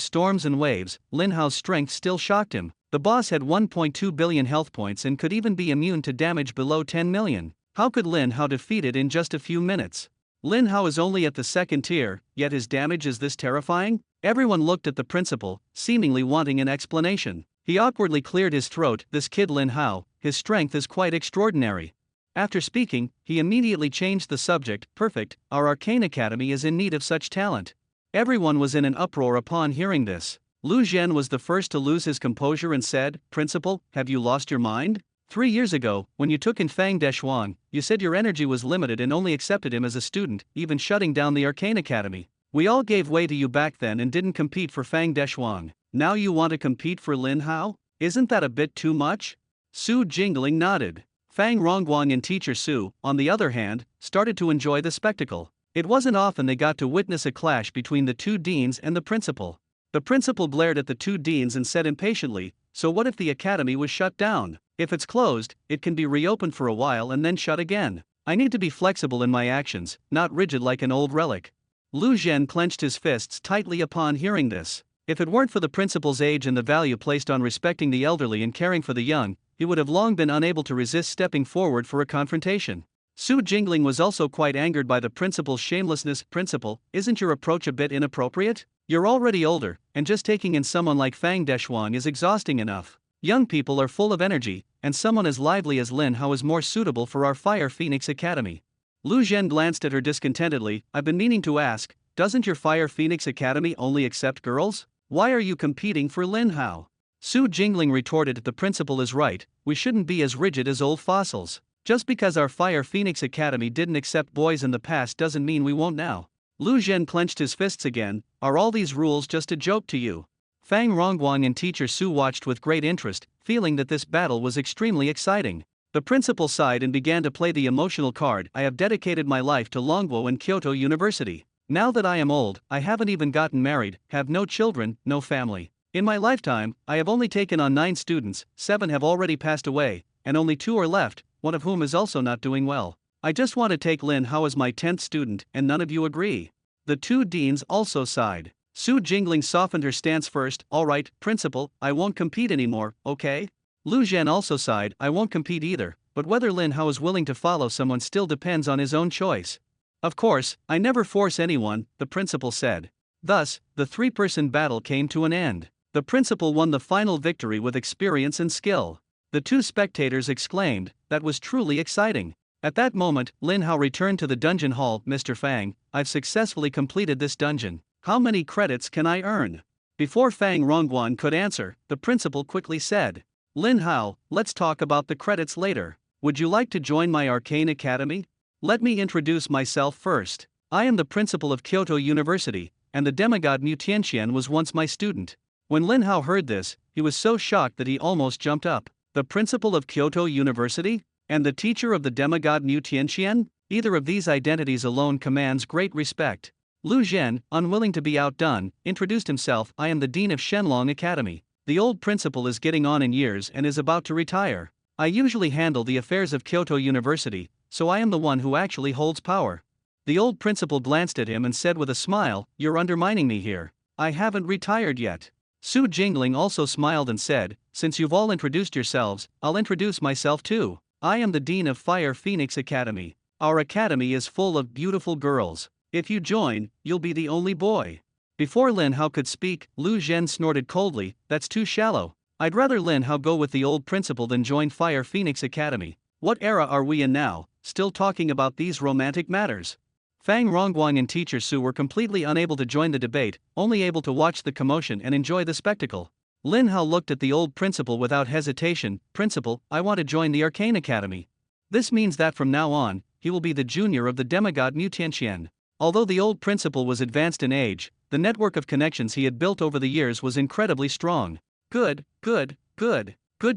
Speaker 1: storms and waves, Lin Hao's strength still shocked him. The boss had 1.2 billion health points and could even be immune to damage below 10 million. How could Lin Hao defeat it in just a few minutes? Lin Hao is only at the second tier, yet his damage is this terrifying? Everyone looked at the principal, seemingly wanting an explanation. He awkwardly cleared his throat. This kid Lin Hao, his strength is quite extraordinary. After speaking, he immediately changed the subject. Perfect, our Arcane Academy is in need of such talent. Everyone was in an uproar upon hearing this. Lu Zhen was the first to lose his composure and said, "Principal, have you lost your mind? 3 years ago, when you took in Fang Deshuang, you said your energy was limited and only accepted him as a student, even shutting down the Arcane Academy. We all gave way to you back then and didn't compete for Fang Deshuang. Now you want to compete for Lin Hao? Isn't that a bit too much?" Su Jingling nodded. Fang Rongguang and teacher Su, on the other hand, started to enjoy the spectacle. It wasn't often they got to witness a clash between the two deans and the principal. The principal glared at the two deans and said impatiently, "So what if the academy was shut down? If it's closed, it can be reopened for a while and then shut again. I need to be flexible in my actions, not rigid like an old relic." Lu Zhen clenched his fists tightly upon hearing this. If it weren't for the principal's age and the value placed on respecting the elderly and caring for the young, he would have long been unable to resist stepping forward for a confrontation. Su Jingling was also quite angered by the principal's shamelessness. "Principal, isn't your approach a bit inappropriate? You're already older, and just taking in someone like Fang Deshuang is exhausting enough. Young people are full of energy, and someone as lively as Lin Hao is more suitable for our Fire Phoenix Academy." Lu Zhen glanced at her discontentedly. "I've been meaning to ask, doesn't your Fire Phoenix Academy only accept girls? Why are you competing for Lin Hao?" Su Jingling retorted, "The principal is right, we shouldn't be as rigid as old fossils. Just because our Fire Phoenix Academy didn't accept boys in the past doesn't mean we won't now." Lu Zhen clenched his fists again. "Are all these rules just a joke to you?" Fang Rongguang and teacher Su watched with great interest, feeling that this battle was extremely exciting. The principal sighed and began to play the emotional card. "I have dedicated my life to Longguo and Kyoto University. Now that I am old, I haven't even gotten married, have no children, no family. In my lifetime, I have only taken on 9 students, 7 have already passed away, and only 2 are left, one of whom is also not doing well. I just want to take Lin Hao as my 10th student, and none of you agree." The two deans also sighed. Su Jingling softened her stance first. "All right, principal, I won't compete anymore, okay?" Lu Zhen also sighed. "I won't compete either, but whether Lin Hao is willing to follow someone still depends on his own choice." "Of course, I never force anyone," the principal said. Thus, the 3-person battle came to an end. The principal won the final victory with experience and skill. The 2 spectators exclaimed, "That was truly exciting." At that moment, Lin Hao returned to the dungeon hall. "Mr. Fang, I've successfully completed this dungeon. How many credits can I earn?" Before Fang Rongguan could answer, the principal quickly said, "Lin Hao, let's talk about the credits later. Would you like to join my Arcane Academy? Let me introduce myself first. I am the principal of Kyoto University, and the demigod Mu Tianxian was once my student." When Lin Hao heard this, he was so shocked that he almost jumped up. The principal of Kyoto University? And the teacher of the demigod Mu Tianxian? Either of these identities alone commands great respect. Lu Zhen, unwilling to be outdone, introduced himself. "I am the dean of Shenlong Academy. The old principal is getting on in years and is about to retire. I usually handle the affairs of Kyoto University, so I am the one who actually holds power. The old principal glanced at him and said with a smile, "You're undermining me here. I haven't retired yet." Su Jingling also smiled and said, "Since you've all introduced yourselves, I'll introduce myself too. I am the Dean of Fire Phoenix Academy. Our academy is full of beautiful girls. If you join, you'll be the only boy." Before Lin Hao could speak, Lu Zhen snorted coldly, "That's too shallow. I'd rather Lin Hao go with the old principal than join Fire Phoenix Academy. What era are we in now, still talking about these romantic matters?" Fang Rongguang and teacher Su were completely unable to join the debate, only able to watch the commotion and enjoy the spectacle. Lin Hao looked at the old principal without hesitation. "Principal, I want to join the Arcane Academy. This means that from now on, he will be the junior of the demigod Mu Tianqian." Although the old principal was advanced in age, the network of connections he had built over the years was incredibly strong. Good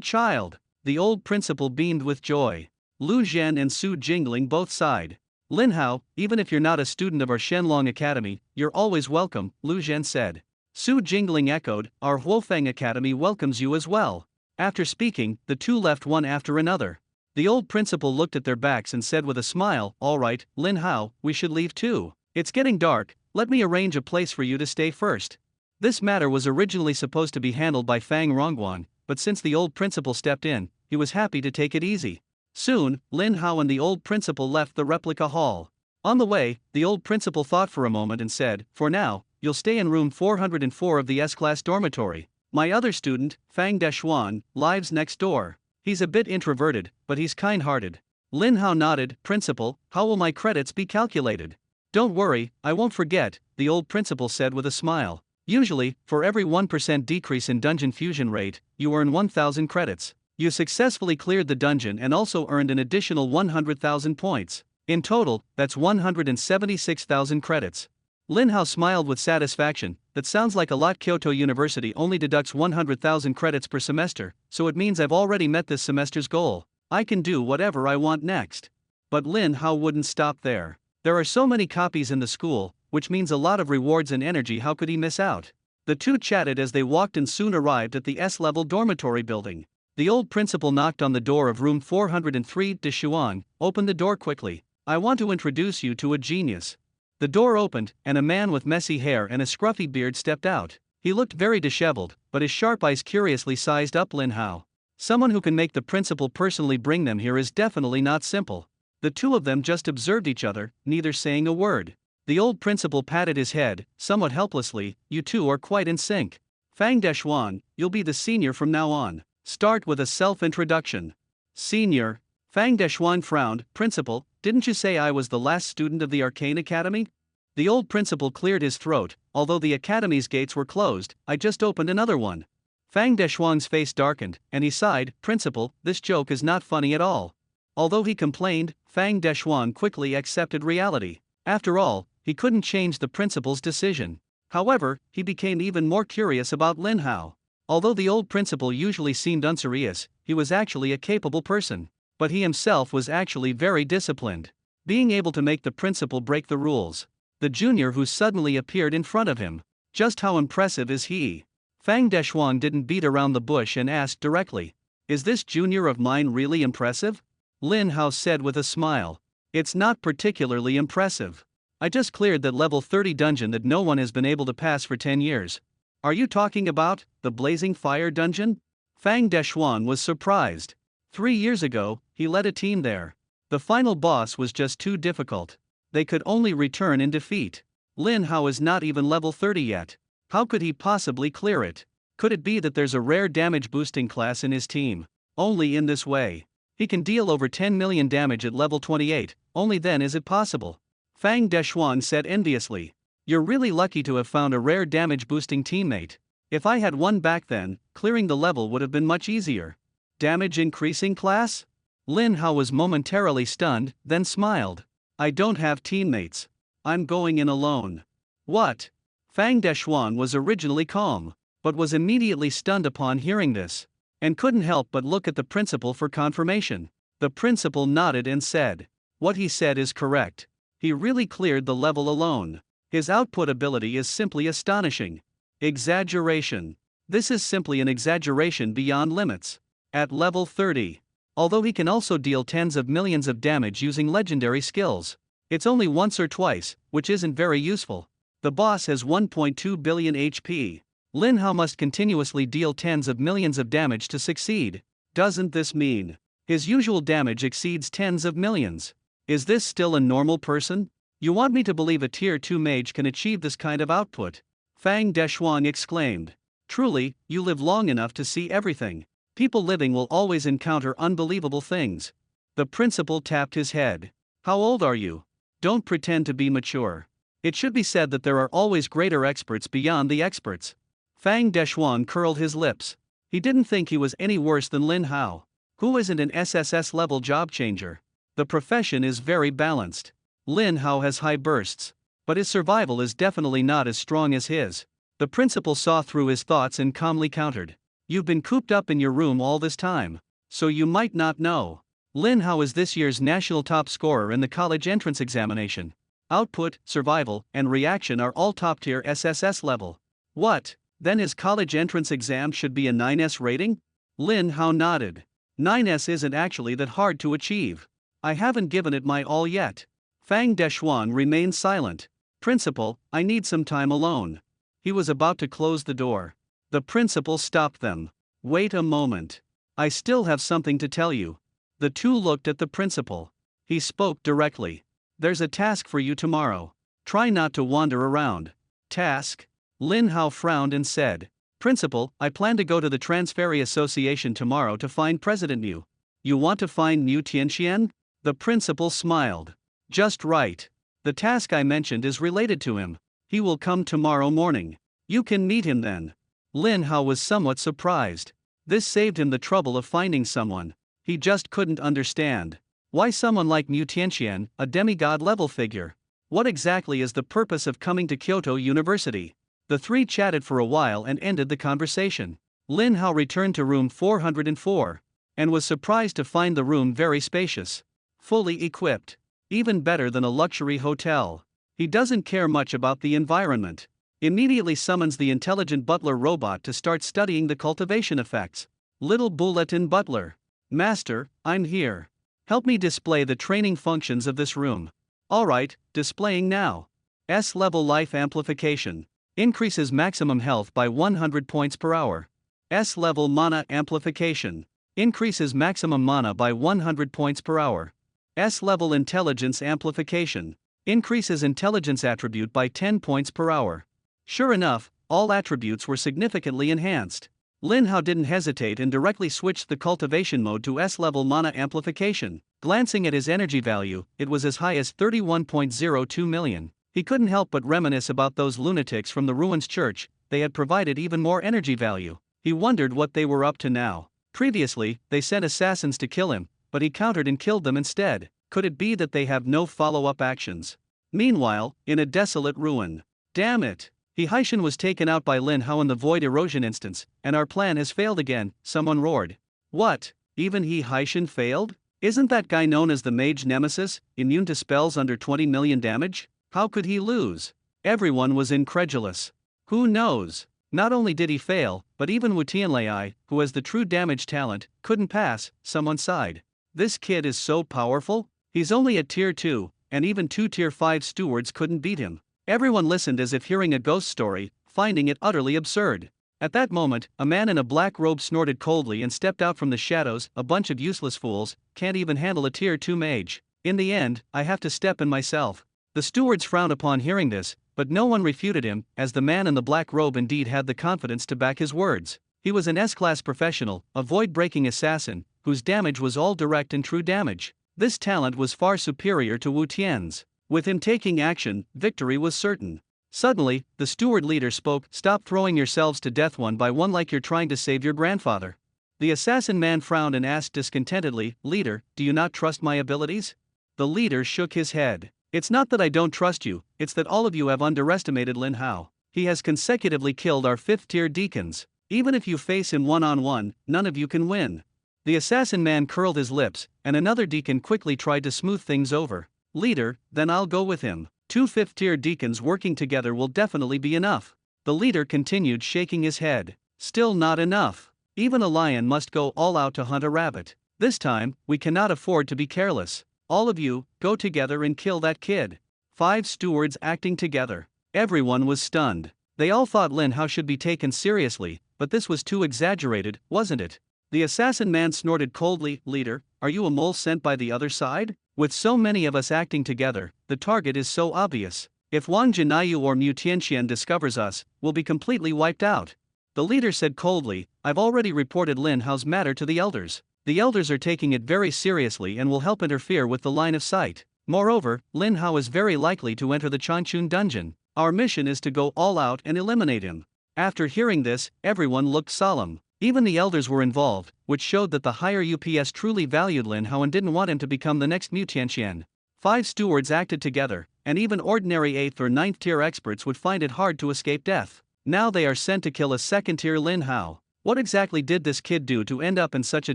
Speaker 1: child." The old principal beamed with joy. Lu Zhen and Su Jingling both sighed. "Lin Hao, even if you're not a student of our Shenlong Academy, you're always welcome," Lu Zhen said. Su Jingling echoed, "Our Huofeng Academy welcomes you as well." After speaking, the two left one after another. The old principal looked at their backs and said with a smile, "All right, Lin Hao, we should leave too. It's getting dark, let me arrange a place for you to stay first." This matter was originally supposed to be handled by Fang Rongguang, but since the old principal stepped in, he was happy to take it easy. Soon, Lin Hao and the old principal left the replica hall. On the way, the old principal thought for a moment and said, "For now, you'll stay in room 404 of the S-class dormitory. My other student, Fang Deshuan, lives next door. He's a bit introverted, but he's kind-hearted." Lin Hao nodded. "Principal, how will my credits be calculated?" "Don't worry, I won't forget," the old principal said with a smile. "Usually, for every 1% decrease in dungeon fusion rate, you earn 1,000 credits. You successfully cleared the dungeon and also earned an additional 100,000 points. In total, that's 176,000 credits." Lin Hao smiled with satisfaction. "That sounds like a lot. Kyoto University only deducts 100,000 credits per semester, so it means I've already met this semester's goal. I can do whatever I want next." But Lin Hao wouldn't stop there. There are so many copies in the school, which means a lot of rewards and energy. How could he miss out? The two chatted as they walked and soon arrived at the S-level dormitory building. The old principal knocked on the door of room 403. Deshuan, open the door quickly. I want to introduce you to a genius. The door opened, and a man with messy hair and a scruffy beard stepped out. He looked very disheveled, but his sharp eyes curiously sized up Lin Hao. Someone who can make the principal personally bring them here is definitely not simple. The two of them just observed each other, neither saying a word. The old principal patted his head, somewhat helplessly. "You two are quite in sync. Fang Deshuan, you'll be the senior from now on. Start with a self-introduction." "Senior?" Fang Deshuan frowned. "Principal, didn't you say I was the last student of the Arcane Academy?" The old principal cleared his throat. "Although the academy's gates were closed, I just opened another one." Fang Deshuan's face darkened, and he sighed. "Principal, this joke is not funny at all." Although he complained, Fang Deshuan quickly accepted reality. After all, he couldn't change the principal's decision. However, he became even more curious about Lin Hao. Although the old principal usually seemed unserious, he was actually a capable person. But he himself was actually very disciplined. Being able to make the principal break the rules. The junior who suddenly appeared in front of him. Just how impressive is he? Fang Deshuan didn't beat around the bush and asked directly. "Is this junior of mine really impressive?" Lin Hao said with a smile. "It's not particularly impressive. I just cleared that level 30 dungeon that no one has been able to pass for 10 years. Are you talking about the Blazing Fire dungeon?" Fang Deshuan was surprised. 3 years ago, he led a team there. The final boss was just too difficult. They could only return in defeat. Lin Hao is not even level 30 yet. How could he possibly clear it? Could it be that there's a rare damage boosting class in his team? Only in this way. He can deal over 10 million damage at level 28, only then is it possible. Fang Deshuan said enviously. "You're really lucky to have found a rare damage boosting teammate. If I had one back then, clearing the level would have been much easier." Damage increasing class? Lin Hao was momentarily stunned, then smiled. "I don't have teammates. I'm going in alone." "What?" Fang Deshuan was originally calm, but was immediately stunned upon hearing this, and couldn't help but look at the principal for confirmation. The principal nodded and said, "What he said is correct. He really cleared the level alone. His output ability is simply astonishing." Exaggeration. This is simply an exaggeration beyond limits. At level 30. although he can also deal tens of millions of damage using legendary skills. It's only once or twice, which isn't very useful. The boss has 1.2 billion HP. Lin Hao must continuously deal tens of millions of damage to succeed. Doesn't this mean his usual damage exceeds tens of millions? Is this still a normal person? You want me to believe a tier 2 mage can achieve this kind of output? Fang Deshuang exclaimed. Truly, you live long enough to see everything. People living will always encounter unbelievable things. The principal tapped his head. How old are you? Don't pretend to be mature. It should be said that there are always greater experts beyond the experts. Fang Deshuang curled his lips. He didn't think he was any worse than Lin Hao, who isn't an SSS level job changer. The profession is very balanced. Lin Hao has high bursts, but his survival is definitely not as strong as his. The principal saw through his thoughts and calmly countered. You've been cooped up in your room all this time, so you might not know. Lin Hao is this year's national top scorer in the college entrance examination. Output, survival, and reaction are all top-tier SSS level. What? Then his college entrance exam should be a 9S rating? Lin Hao nodded. 9S isn't actually that hard to achieve. I haven't given it my all yet. Fang Deshuang remained silent. Principal, I need some time alone. He was about to close the door. The principal stopped them. Wait a moment. I still have something to tell you. The two looked at the principal. He spoke directly. There's a task for you tomorrow. Try not to wander around. Task? Lin Hao frowned and said, Principal, I plan to go to the Transferry Association tomorrow to find President Mu. You want to find Mu Tianxian? The principal smiled. Just right. The task I mentioned is related to him. He will come tomorrow morning. You can meet him then. Lin Hao was somewhat surprised. This saved him the trouble of finding someone. He just couldn't understand. Why someone like Mu Tianxian, a demigod-level figure? What exactly is the purpose of coming to Kyoto University? The three chatted for a while and ended the conversation. Lin Hao returned to room 404, and was surprised to find the room very spacious. Fully equipped. Even better than a luxury hotel. He doesn't care much about the environment. Immediately summons the intelligent butler robot to start studying the cultivation effects. Little Bulletin Butler. Master, I'm here. Help me display the training functions of this room. Alright, displaying now. S-level life amplification. Increases maximum health by 100 points per hour. S-level mana amplification. Increases maximum mana by 100 points per hour. S-level intelligence amplification. Increases intelligence attribute by 10 points per hour. Sure enough, all attributes were significantly enhanced. Lin Hao didn't hesitate and directly switched the cultivation mode to S-level mana amplification. Glancing at his energy value, it was as high as 31.02 million. He couldn't help but reminisce about those lunatics from the Ruins Church. They had provided even more energy value. He wondered what they were up to now. Previously, they sent assassins to kill him, but he countered and killed them instead. Could it be that they have no follow-up actions? Meanwhile, in a desolate ruin. Damn it! Haishan was taken out by Lin Hao in the Void Erosion instance, and our plan has failed again, someone roared. What? Even Haishan failed? Isn't that guy known as the Mage Nemesis, immune to spells under 20 million damage? How could he lose? Everyone was incredulous. Who knows? Not only did he fail, but even Wu Tianlai, who has the true damage talent, couldn't pass, someone sighed. This kid is so powerful? He's only at tier 2, and even 2 tier 5 stewards couldn't beat him. Everyone listened as if hearing a ghost story, finding it utterly absurd. At that moment, a man in a black robe snorted coldly and stepped out from the shadows. A bunch of useless fools, can't even handle a tier 2 mage. In the end, I have to step in myself. The stewards frowned upon hearing this, but no one refuted him, as the man in the black robe indeed had the confidence to back his words. He was an S-class professional, a void-breaking assassin, whose damage was all direct and true damage. This talent was far superior to Wu Tian's. With him taking action, victory was certain. Suddenly, the steward leader spoke. Stop throwing yourselves to death one by one like you're trying to save your grandfather. The assassin man frowned and asked discontentedly, Leader, do you not trust my abilities? The leader shook his head. It's not that I don't trust you, it's that all of you have underestimated Lin Hao. He has consecutively killed our 5th-tier deacons. Even if you face him one-on-one, none of you can win. The assassin man curled his lips, and another deacon quickly tried to smooth things over. Leader, then I'll go with him. 2 5th-tier deacons working together will definitely be enough. The leader continued shaking his head. Still not enough. Even a lion must go all out to hunt a rabbit. This time, we cannot afford to be careless. All of you, go together and kill that kid. 5 stewards acting together. Everyone was stunned. They all thought Lin Hao should be taken seriously, but this was too exaggerated, wasn't it? The assassin man snorted coldly, "Leader, are you a mole sent by the other side? With so many of us acting together, the target is so obvious. If Wang Jinayu or Mu Tianxian discovers us, we'll be completely wiped out." The leader said coldly, "I've already reported Lin Hao's matter to the elders. The elders are taking it very seriously and will help interfere with the line of sight. Moreover, Lin Hao is very likely to enter the Changchun dungeon. Our mission is to go all out and eliminate him." After hearing this, everyone looked solemn. Even the elders were involved, which showed that the higher UPS truly valued Lin Hao and didn't want him to become the next Mu Tianxian. 5 stewards acted together, and even ordinary 8th or 9th tier experts would find it hard to escape death. Now they are sent to kill a 2nd tier Lin Hao. What exactly did this kid do to end up in such a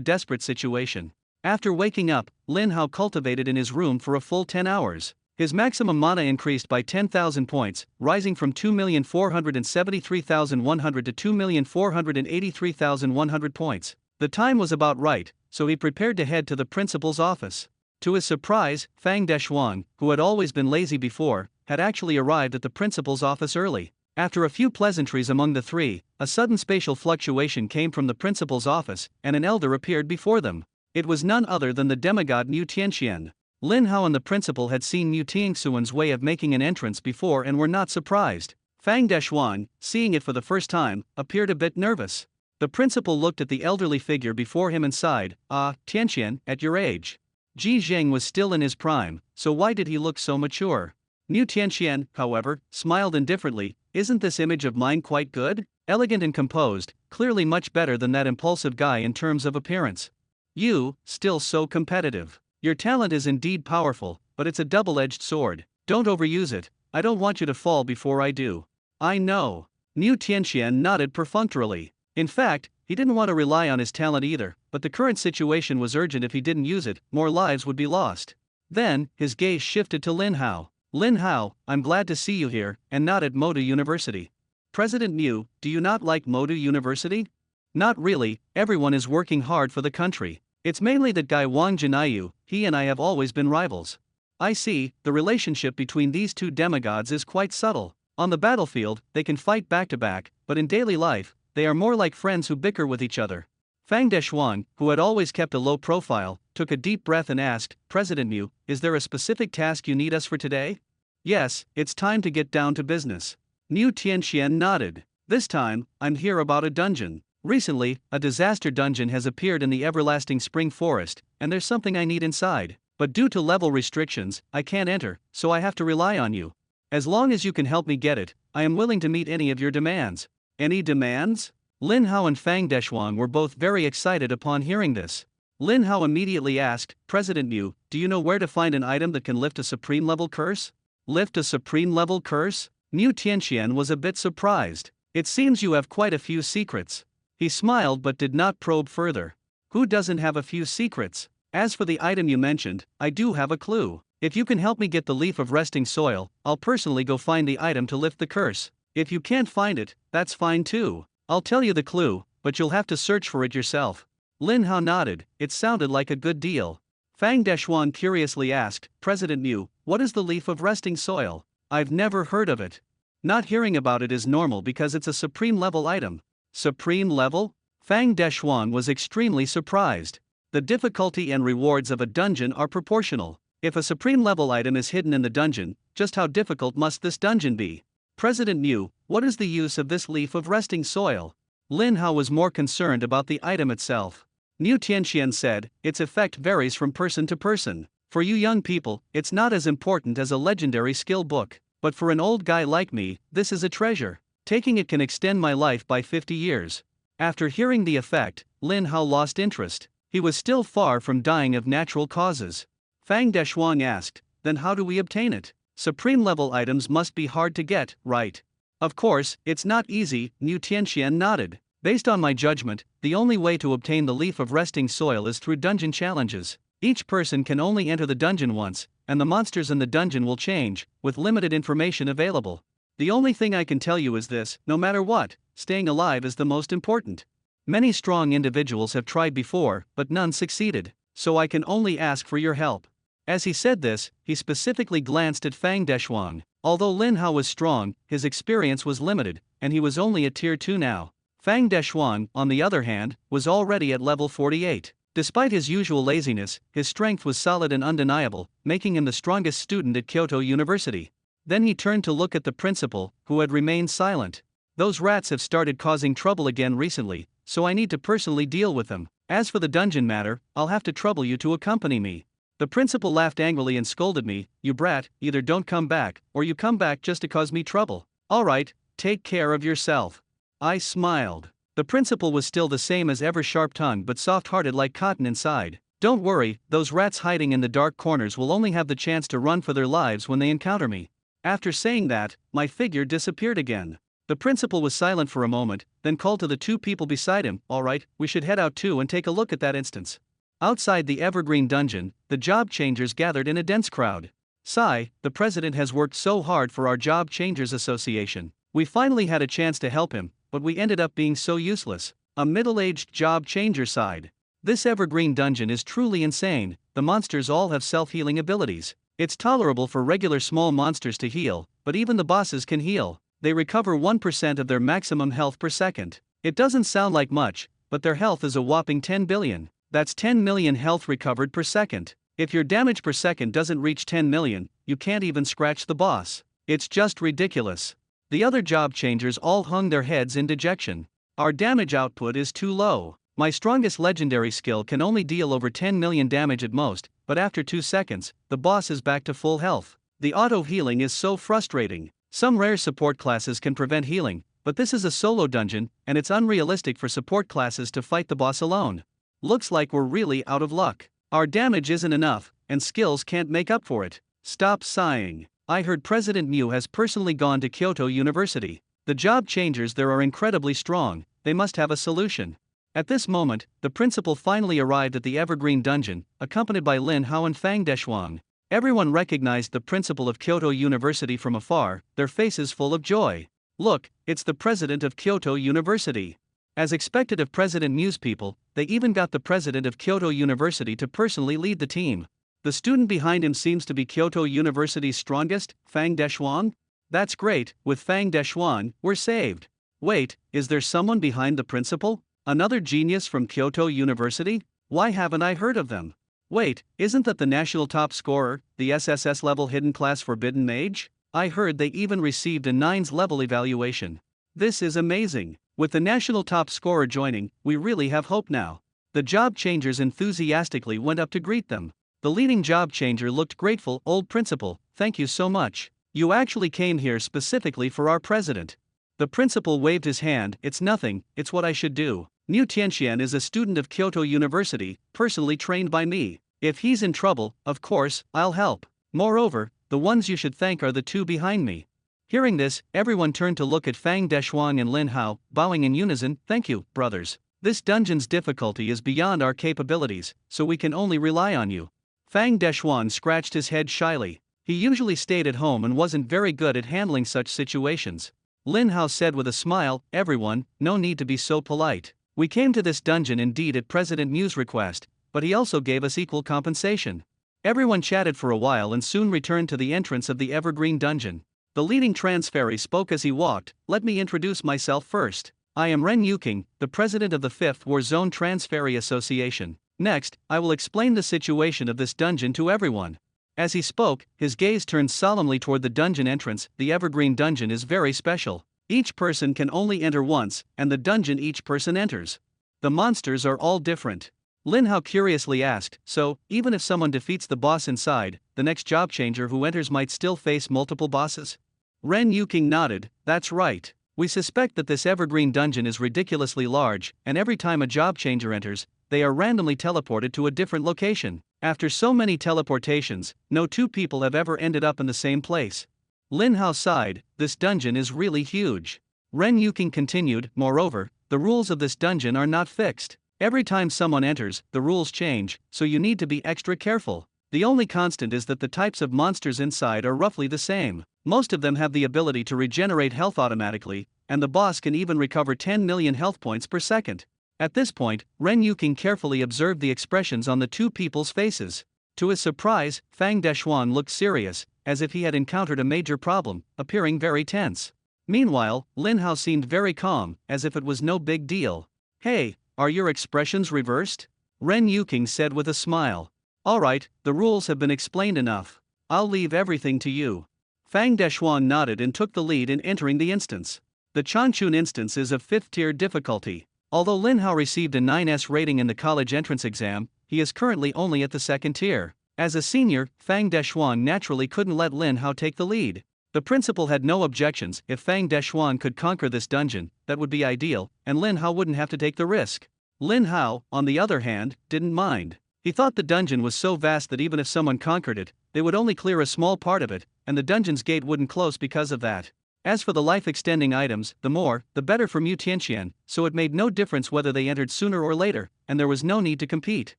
Speaker 1: desperate situation? After waking up, Lin Hao cultivated in his room for a full 10 hours. His maximum mana increased by 10,000 points, rising from 2,473,100 to 2,483,100 points. The time was about right, so he prepared to head to the principal's office. To his surprise, Fang Deshuang, who had always been lazy before, had actually arrived at the principal's office early. After a few pleasantries among the three, a sudden spatial fluctuation came from the principal's office, and an elder appeared before them. It was none other than the demigod Mu Tianxian. Lin Hao and the principal had seen Mu Tianxuan's way of making an entrance before and were not surprised. Fang Deshuang, seeing it for the first time, appeared a bit nervous. The principal looked at the elderly figure before him and sighed, "Ah, Tianxian, at your age." Ji Zheng was still in his prime, so why did he look so mature? Mu Tianxian, however, smiled indifferently. "Isn't this image of mine quite good? Elegant and composed, clearly much better than that impulsive guy in terms of appearance. You, still so competitive. Your talent is indeed powerful, but it's a double-edged sword. Don't overuse it. I don't want you to fall before I do." "I know." Mu Tianxian nodded perfunctorily. In fact, he didn't want to rely on his talent either, but the current situation was urgent. If he didn't use it, more lives would be lost. Then, his gaze shifted to Lin Hao. "Lin Hao, I'm glad to see you here, and not at Modu University." "President Mu, do you not like Modu University?" "Not really, everyone is working hard for the country. It's mainly that guy Wang Jinayu, he and I have always been rivals." "I see, the relationship between these two demigods is quite subtle. On the battlefield, they can fight back to back, but in daily life, they are more like friends who bicker with each other." Fang Deshuang, who had always kept a low profile, took a deep breath and asked, "President Mu, is there a specific task you need us for today?" "Yes, it's time to get down to business." Mu Tianxian nodded. "This time, I'm here about a dungeon. Recently, a disaster dungeon has appeared in the everlasting spring forest, and there's something I need inside. But due to level restrictions, I can't enter, so I have to rely on you. As long as you can help me get it, I am willing to meet any of your demands." "Any demands?" Lin Hao and Fang Deshuang were both very excited upon hearing this. Lin Hao immediately asked, "President Mu, do you know where to find an item that can lift a supreme level curse?" "Lift a supreme level curse?" Mu Tianxian was a bit surprised. "It seems you have quite a few secrets." He smiled but did not probe further. "Who doesn't have a few secrets? As for the item you mentioned, I do have a clue. If you can help me get the leaf of resting soil, I'll personally go find the item to lift the curse. If you can't find it, that's fine too. I'll tell you the clue, but you'll have to search for it yourself." Lin Hao nodded. It sounded like a good deal. Fang Deshuang curiously asked, "President Mu, what is the leaf of resting soil? I've never heard of it." "Not hearing about it is normal because it's a supreme level item." "Supreme level?" Fang Deshuang was extremely surprised. The difficulty and rewards of a dungeon are proportional. If a supreme level item is hidden in the dungeon, just how difficult must this dungeon be? "President Mu, what is the use of this leaf of resting soil?" Lin Hao was more concerned about the item itself. Mu Tianxian said, "Its effect varies from person to person. For you young people, it's not as important as a legendary skill book, but for an old guy like me, this is a treasure. Taking it can extend my life by 50 years. After hearing the effect, Lin Hao lost interest. He was still far from dying of natural causes. Fang Deshuang asked, "Then how do we obtain it? Supreme level items must be hard to get, right?" "Of course, it's not easy," Mu Tianxian nodded. "Based on my judgment, the only way to obtain the leaf of resting soil is through dungeon challenges. Each person can only enter the dungeon once, and the monsters in the dungeon will change, with limited information available. The only thing I can tell you is this: no matter what, staying alive is the most important." Many strong individuals have tried before, but none succeeded, so I can only ask for your help. As he said this, he specifically glanced at Fang Deshuang. Although Lin Hao was strong, his experience was limited, and he was only at Tier 2 now. Fang Deshuang, on the other hand, was already at level 48. Despite his usual laziness, his strength was solid and undeniable, making him the strongest student at Kyoto University. Then he turned to look at the principal, who had remained silent. Those rats have started causing trouble again recently, so I need to personally deal with them. As for the dungeon matter, I'll have to trouble you to accompany me. The principal laughed angrily and scolded me, "You brat, either don't come back, or you come back just to cause me trouble. Alright, take care of yourself." I smiled. The principal was still the same as ever, sharp-tongued but soft-hearted like cotton inside. "Don't worry, those rats hiding in the dark corners will only have the chance to run for their lives when they encounter me." After saying that, my figure disappeared again. The principal was silent for a moment, then called to the two people beside him, "Alright, we should head out too and take a look at that instance." Outside the Evergreen Dungeon, the job changers gathered in a dense crowd. "Sai, the president has worked so hard for our Job Changers Association. We finally had a chance to help him, but we ended up being so useless." A middle-aged job changer sighed. "This Evergreen Dungeon is truly insane. The monsters all have self-healing abilities. It's tolerable for regular small monsters to heal, but even the bosses can heal. They recover 1% of their maximum health per second. It doesn't sound like much, but their health is a whopping 10 billion. That's 10 million health recovered per second. If your damage per second doesn't reach 10 million, you can't even scratch the boss. It's just ridiculous." The other job changers all hung their heads in dejection. "Our damage output is too low. My strongest legendary skill can only deal over 10 million damage at most, but after 2 seconds, the boss is back to full health. The auto-healing is so frustrating. Some rare support classes can prevent healing, but this is a solo dungeon, and it's unrealistic for support classes to fight the boss alone. Looks like we're really out of luck. Our damage isn't enough, and skills can't make up for it." Stop sighing. I heard President Mew has personally gone to Kyoto University. The job changers there are incredibly strong, they must have a solution. At this moment, the principal finally arrived at the Evergreen Dungeon, accompanied by Lin Hao and Fang Deshuang. Everyone recognized the principal of Kyoto University from afar, their faces full of joy. "Look, it's the president of Kyoto University." As expected of President Mew's people, they even got the president of Kyoto University to personally lead the team. "The student behind him seems to be Kyoto University's strongest, Fang Deshuang?" "That's great, with Fang Deshuang, we're saved." "Wait, is there someone behind the principal? Another genius from Kyoto University? Why haven't I heard of them? Wait, isn't that the national top scorer, the SSS level hidden class Forbidden Mage? I heard they even received a 9's level evaluation. This is amazing. With the national top scorer joining, we really have hope now." The job changers enthusiastically went up to greet them. The leading job changer looked grateful. "Old principal, thank you so much. You actually came here specifically for our president." The principal waved his hand. "It's nothing, it's what I should do. Niu Tianxian is a student of Kyoto University, personally trained by me. If he's in trouble, of course, I'll help. Moreover, the ones you should thank are the two behind me." Hearing this, everyone turned to look at Fang Deshuang and Lin Hao, bowing in unison. "Thank you, brothers. This dungeon's difficulty is beyond our capabilities, so we can only rely on you." Fang Deshuang scratched his head shyly. He usually stayed at home and wasn't very good at handling such situations. Lin Hao said with a smile, "Everyone, no need to be so polite. We came to this dungeon indeed at President Mew's request, but he also gave us equal compensation." Everyone chatted for a while and soon returned to the entrance of the Evergreen Dungeon. The leading transferee spoke as he walked. "Let me introduce myself first. I am Ren Yuking, the president of the 5th War Zone Transferee Association. Next, I will explain the situation of this dungeon to everyone." As he spoke, his gaze turned solemnly toward the dungeon entrance. "The Evergreen Dungeon is very special. Each person can only enter once, and the dungeon each person enters. The monsters are all different." Lin Hao curiously asked, "So, even if someone defeats the boss inside, the next job changer who enters might still face multiple bosses?" Ren Yuking nodded. "That's right. We suspect that this Evergreen Dungeon is ridiculously large, and every time a job changer enters, they are randomly teleported to a different location. After so many teleportations, no two people have ever ended up in the same place." Lin Hao sighed. "This dungeon is really huge." Ren Yuking continued, "Moreover, the rules of this dungeon are not fixed. Every time someone enters, the rules change, so you need to be extra careful. The only constant is that the types of monsters inside are roughly the same. Most of them have the ability to regenerate health automatically, and the boss can even recover 10 million health points per second. At this point, Ren Yuking carefully observed the expressions on the two people's faces. To his surprise, Fang Deshuan looked serious, as if he had encountered a major problem, appearing very tense. Meanwhile, Lin Hao seemed very calm, as if it was no big deal. "Hey, are your expressions reversed?" Ren Yuking said with a smile. "Alright, the rules have been explained enough. I'll leave everything to you." Fang Deshuan nodded and took the lead in entering the instance. The Changchun instance is of 5th tier difficulty. Although Lin Hao received a 9S rating in the college entrance exam, he is currently only at the 2nd tier. As a senior, Fang Deshuan naturally couldn't let Lin Hao take the lead. The principal had no objections. If Fang Deshuan could conquer this dungeon, that would be ideal, and Lin Hao wouldn't have to take the risk. Lin Hao, on the other hand, didn't mind. He thought the dungeon was so vast that even if someone conquered it, they would only clear a small part of it, and the dungeon's gate wouldn't close because of that. As for the life-extending items, the more, the better for Mu Tianxian, so it made no difference whether they entered sooner or later, and there was no need to compete.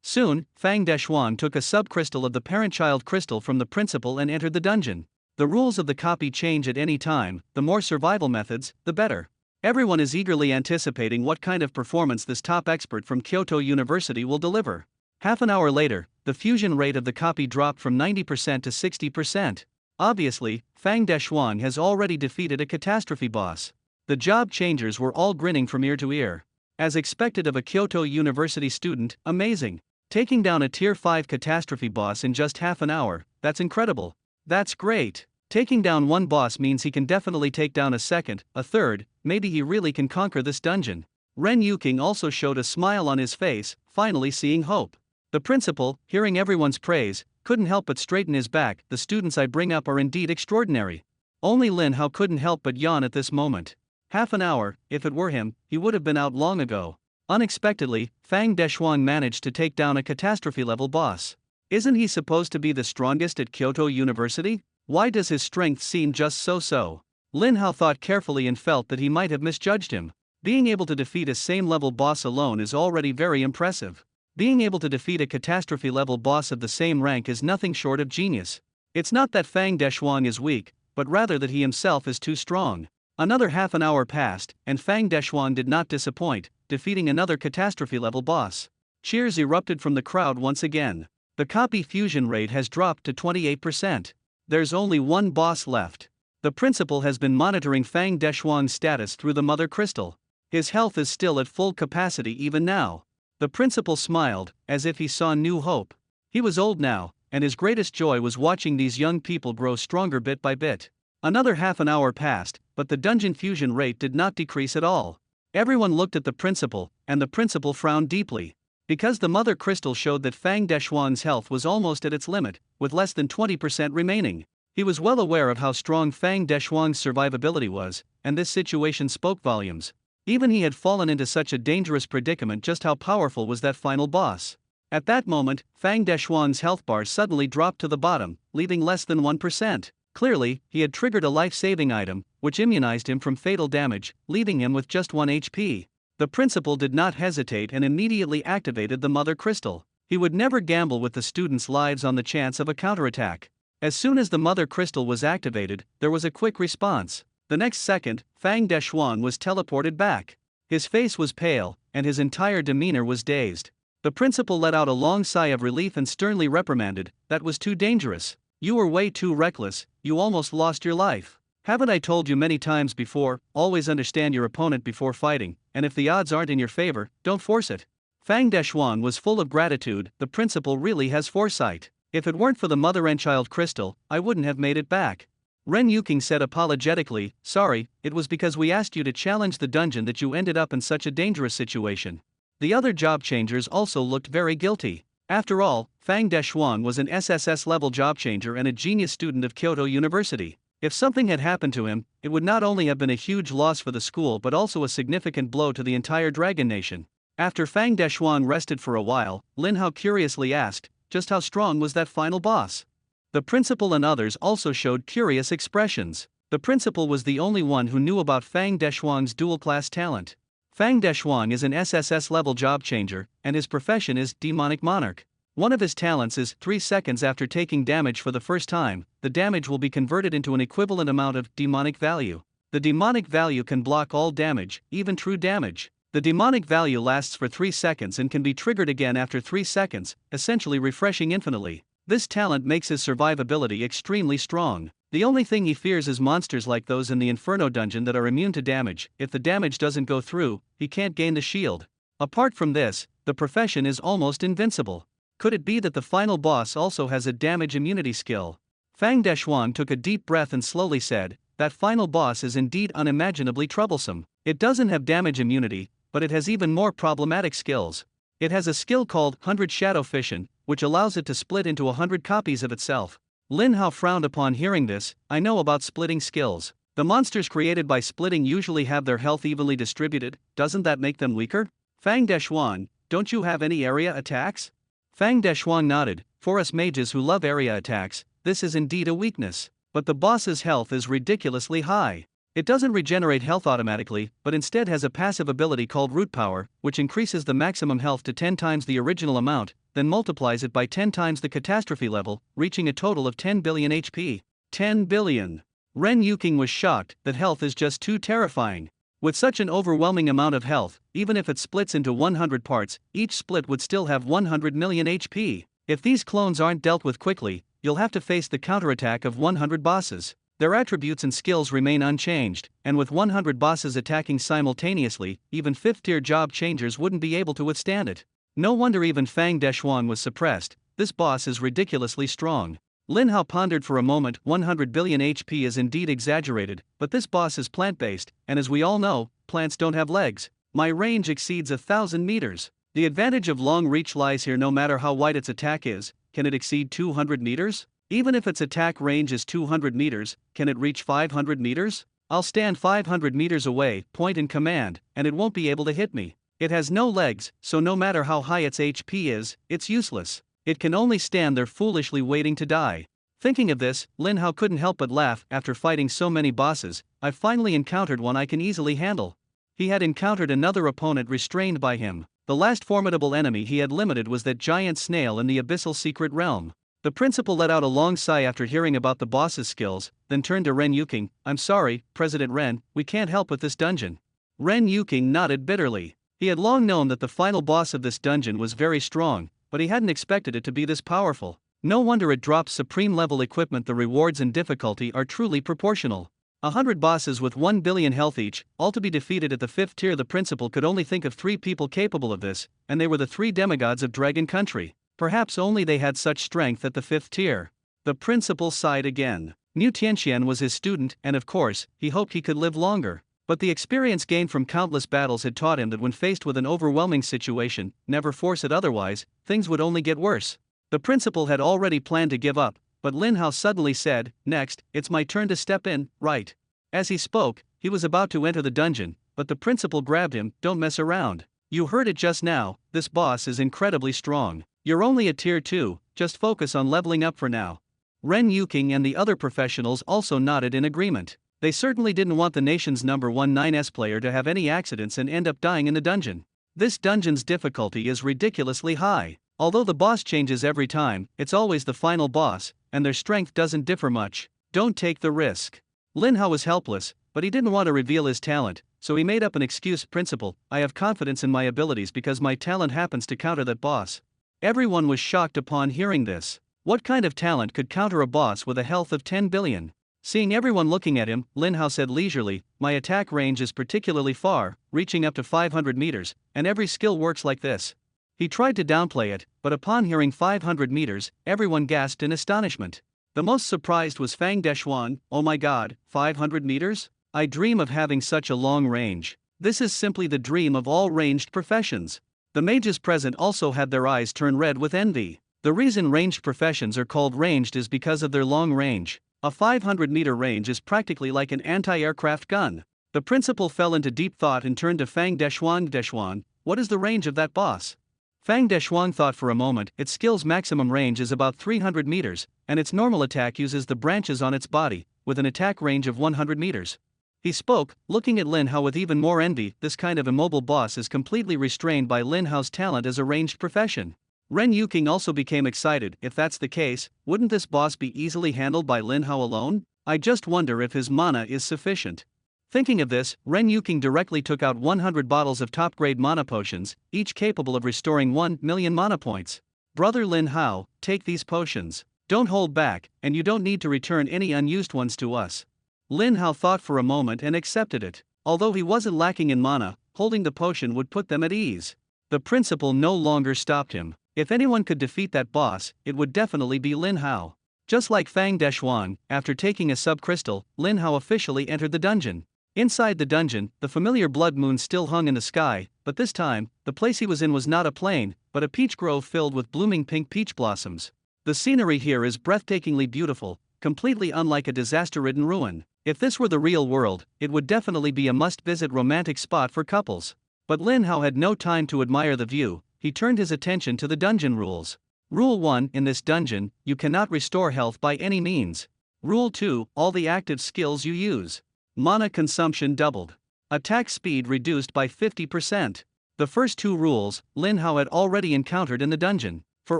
Speaker 1: Soon, Fang Deshuan took a sub-crystal of the parent-child crystal from the principal and entered the dungeon. The rules of the copy change at any time, the more survival methods, the better. Everyone is eagerly anticipating what kind of performance this top expert from Kyoto University will deliver. Half an hour later, the fusion rate of the copy dropped from 90% to 60%. Obviously, Fang Deshuan has already defeated a catastrophe boss. The job changers were all grinning from ear to ear. As expected of a Kyoto University student, amazing. Taking down a Tier 5 catastrophe boss in just half an hour, that's incredible. That's great. Taking down one boss means he can definitely take down a second, a third, maybe he really can conquer this dungeon. Ren Yuking also showed a smile on his face, finally seeing hope. The principal, hearing everyone's praise, couldn't help but straighten his back. The students I bring up are indeed extraordinary. Only Lin Hao couldn't help but yawn at this moment. Half an hour, if it were him, he would have been out long ago. Unexpectedly, Fang Deshuan managed to take down a catastrophe-level boss. Isn't he supposed to be the strongest at Kyoto University? Why does his strength seem just so-so? Lin Hao thought carefully and felt that he might have misjudged him. Being able to defeat a same-level boss alone is already very impressive. Being able to defeat a catastrophe-level boss of the same rank is nothing short of genius. It's not that Fang Deshuan is weak, but rather that he himself is too strong. Another half an hour passed, and Fang Deshuan did not disappoint, defeating another catastrophe-level boss. Cheers erupted from the crowd once again. The copy fusion rate has dropped to 28%. There's only one boss left. The principal has been monitoring Fang Deshuan's status through the mother crystal. His health is still at full capacity even now. The principal smiled, as if he saw new hope. He was old now, and his greatest joy was watching these young people grow stronger bit by bit. Another half an hour passed, but the dungeon fusion rate did not decrease at all. Everyone looked at the principal, and the principal frowned deeply. Because the mother crystal showed that Fang Deshuan's health was almost at its limit, with less than 20% remaining. He was well aware of how strong Fang Deshuan's survivability was, and this situation spoke volumes. Even he had fallen into such a dangerous predicament. Just how powerful was that final boss? At that moment, Fang Deshuan's health bar suddenly dropped to the bottom, leaving less than 1%. Clearly, he had triggered a life-saving item, which immunized him from fatal damage, leaving him with just 1 HP. The principal did not hesitate and immediately activated the mother crystal. He would never gamble with the students' lives on the chance of a counterattack. As soon as the mother crystal was activated, there was a quick response. The next second, Fang Deshuan was teleported back. His face was pale, and his entire demeanor was dazed. The principal let out a long sigh of relief and sternly reprimanded, "That was too dangerous. You were way too reckless, you almost lost your life. Haven't I told you many times before, always understand your opponent before fighting, and if the odds aren't in your favor, don't force it." Fang Deshuan was full of gratitude. The principal really has foresight. If it weren't for the mother and child crystal, I wouldn't have made it back. Ren Yuking said apologetically, "Sorry, it was because we asked you to challenge the dungeon that you ended up in such a dangerous situation." The other job changers also looked very guilty. After all, Fang Deshuan was an SSS-level job changer and a genius student of Kyoto University. If something had happened to him, it would not only have been a huge loss for the school but also a significant blow to the entire Dragon Nation. After Fang Deshuan rested for a while, Lin Hao curiously asked, "Just how strong was that final boss?" The principal and others also showed curious expressions. The principal was the only one who knew about Fang Deshuan's dual-class talent. Fang Deshuan is an SSS-level job changer, and his profession is Demonic Monarch. One of his talents is 3 seconds after taking damage for the first time, the damage will be converted into an equivalent amount of demonic value. The demonic value can block all damage, even true damage. The demonic value lasts for 3 seconds and can be triggered again after 3 seconds, essentially refreshing infinitely. This talent makes his survivability extremely strong. The only thing he fears is monsters like those in the Inferno dungeon that are immune to damage. If the damage doesn't go through, he can't gain the shield. Apart from this, the profession is almost invincible. Could it be that the final boss also has a damage immunity skill? Fang Deshuang took a deep breath and slowly said, that final boss is indeed unimaginably troublesome. It doesn't have damage immunity, but it has even more problematic skills. It has a skill called 100 Shadow Fission, which allows it to split into 100 copies of itself. Lin Hao frowned upon hearing this. I know about splitting skills. The monsters created by splitting usually have their health evenly distributed, doesn't that make them weaker? Fang Deshuang, don't you have any area attacks? Fang Deshuang nodded. For us mages who love area attacks, this is indeed a weakness. But the boss's health is ridiculously high. It doesn't regenerate health automatically, but instead has a passive ability called Root Power, which increases the maximum health to 10 times the original amount, then multiplies it by 10 times the catastrophe level, reaching a total of 10 billion HP. 10 billion. Ren Yuking was shocked that health is just too terrifying. With such an overwhelming amount of health, even if it splits into 100 parts, each split would still have 100 million HP. If these clones aren't dealt with quickly, you'll have to face the counterattack of 100 bosses. Their attributes and skills remain unchanged, and with 100 bosses attacking simultaneously, even 5th-tier job changers wouldn't be able to withstand it. No wonder even Fang Deshuang was suppressed. This boss is ridiculously strong. Lin Hao pondered for a moment. 100 billion HP is indeed exaggerated, but this boss is plant-based, and as we all know, plants don't have legs. My range exceeds 1,000 meters. The advantage of long reach lies here. No matter how wide its attack is, can it exceed 200 meters? Even if its attack range is 200 meters, can it reach 500 meters? I'll stand 500 meters away, point and command, and it won't be able to hit me. It has no legs, so no matter how high its HP is, it's useless. It can only stand there foolishly waiting to die. Thinking of this, Lin Hao couldn't help but laugh. After fighting so many bosses, I've finally encountered one I can easily handle. He had encountered another opponent restrained by him. The last formidable enemy he had limited was that giant snail in the abyssal secret realm. The principal let out a long sigh after hearing about the boss's skills, then turned to Ren Yuking. I'm sorry, President Ren, we can't help with this dungeon. Ren Yuking nodded bitterly. He had long known that the final boss of this dungeon was very strong, but he hadn't expected it to be this powerful. No wonder it drops supreme level equipment. The rewards and difficulty are truly proportional. 100 bosses with 1 billion health each, all to be defeated at the 5th tier. The principal could only think of 3 people capable of this, and they were the 3 demigods of Dragon Country. Perhaps only they had such strength at the 5th tier. The principal sighed again. Mu Tianxian was his student, and of course, he hoped he could live longer. But the experience gained from countless battles had taught him that when faced with an overwhelming situation, never force it, otherwise, things would only get worse. The principal had already planned to give up, but Lin Hao suddenly said, "Next, it's my turn to step in, right?" As he spoke, he was about to enter the dungeon, but the principal grabbed him. "Don't mess around. You heard it just now, this boss is incredibly strong. You're only a tier 2, just focus on leveling up for now." Ren Yuking and the other professionals also nodded in agreement. They certainly didn't want the nation's number 1 9S player to have any accidents and end up dying in the dungeon. This dungeon's difficulty is ridiculously high. Although the boss changes every time, it's always the final boss, and their strength doesn't differ much. Don't take the risk. Lin Hao was helpless, but he didn't want to reveal his talent, so he made up an excuse. "Principal, I have confidence in my abilities because my talent happens to counter that boss." Everyone was shocked upon hearing this. What kind of talent could counter a boss with a health of 10 billion? Seeing everyone looking at him, Lin Hao said leisurely, "My attack range is particularly far, reaching up to 500 meters, and every skill works like this." He tried to downplay it, but upon hearing 500 meters, everyone gasped in astonishment. The most surprised was Fang Deshuang. "Oh my god, 500 meters? I dream of having such a long range. This is simply the dream of all ranged professions." The mages present also had their eyes turn red with envy. The reason ranged professions are called ranged is because of their long range. A 500-meter range is practically like an anti-aircraft gun. The principal fell into deep thought and turned to Fang Deshuang. "Deshuang, what is the range of that boss?" Fang Deshuang thought for a moment. Its skill's maximum range is about 300 meters, and its normal attack uses the branches on its body, with an attack range of 100 meters. He spoke, looking at Lin Hao with even more envy. This kind of immobile boss is completely restrained by Lin Hao's talent as a ranged profession. Ren Yuking also became excited. If that's the case, wouldn't this boss be easily handled by Lin Hao alone? I just wonder if his mana is sufficient. Thinking of this, Ren Yuking directly took out 100 bottles of top-grade mana potions, each capable of restoring 1 million mana points. Brother Lin Hao, take these potions. Don't hold back, and you don't need to return any unused ones to us. Lin Hao thought for a moment and accepted it. Although he wasn't lacking in mana, holding the potion would put them at ease. The principle no longer stopped him. If anyone could defeat that boss, it would definitely be Lin Hao. Just like Fang Deshuang, after taking a sub-crystal, Lin Hao officially entered the dungeon. Inside the dungeon, the familiar blood moon still hung in the sky, but this time, the place he was in was not a plain, but a peach grove filled with blooming pink peach blossoms. The scenery here is breathtakingly beautiful, completely unlike a disaster-ridden ruin. If this were the real world, it would definitely be a must-visit romantic spot for couples. But Lin Hao had no time to admire the view. He turned his attention to the dungeon rules. Rule 1: in this dungeon, you cannot restore health by any means. Rule 2: all the active skills you use. Mana consumption doubled. Attack speed reduced by 50%. The first two rules, Lin Hao had already encountered in the dungeon. For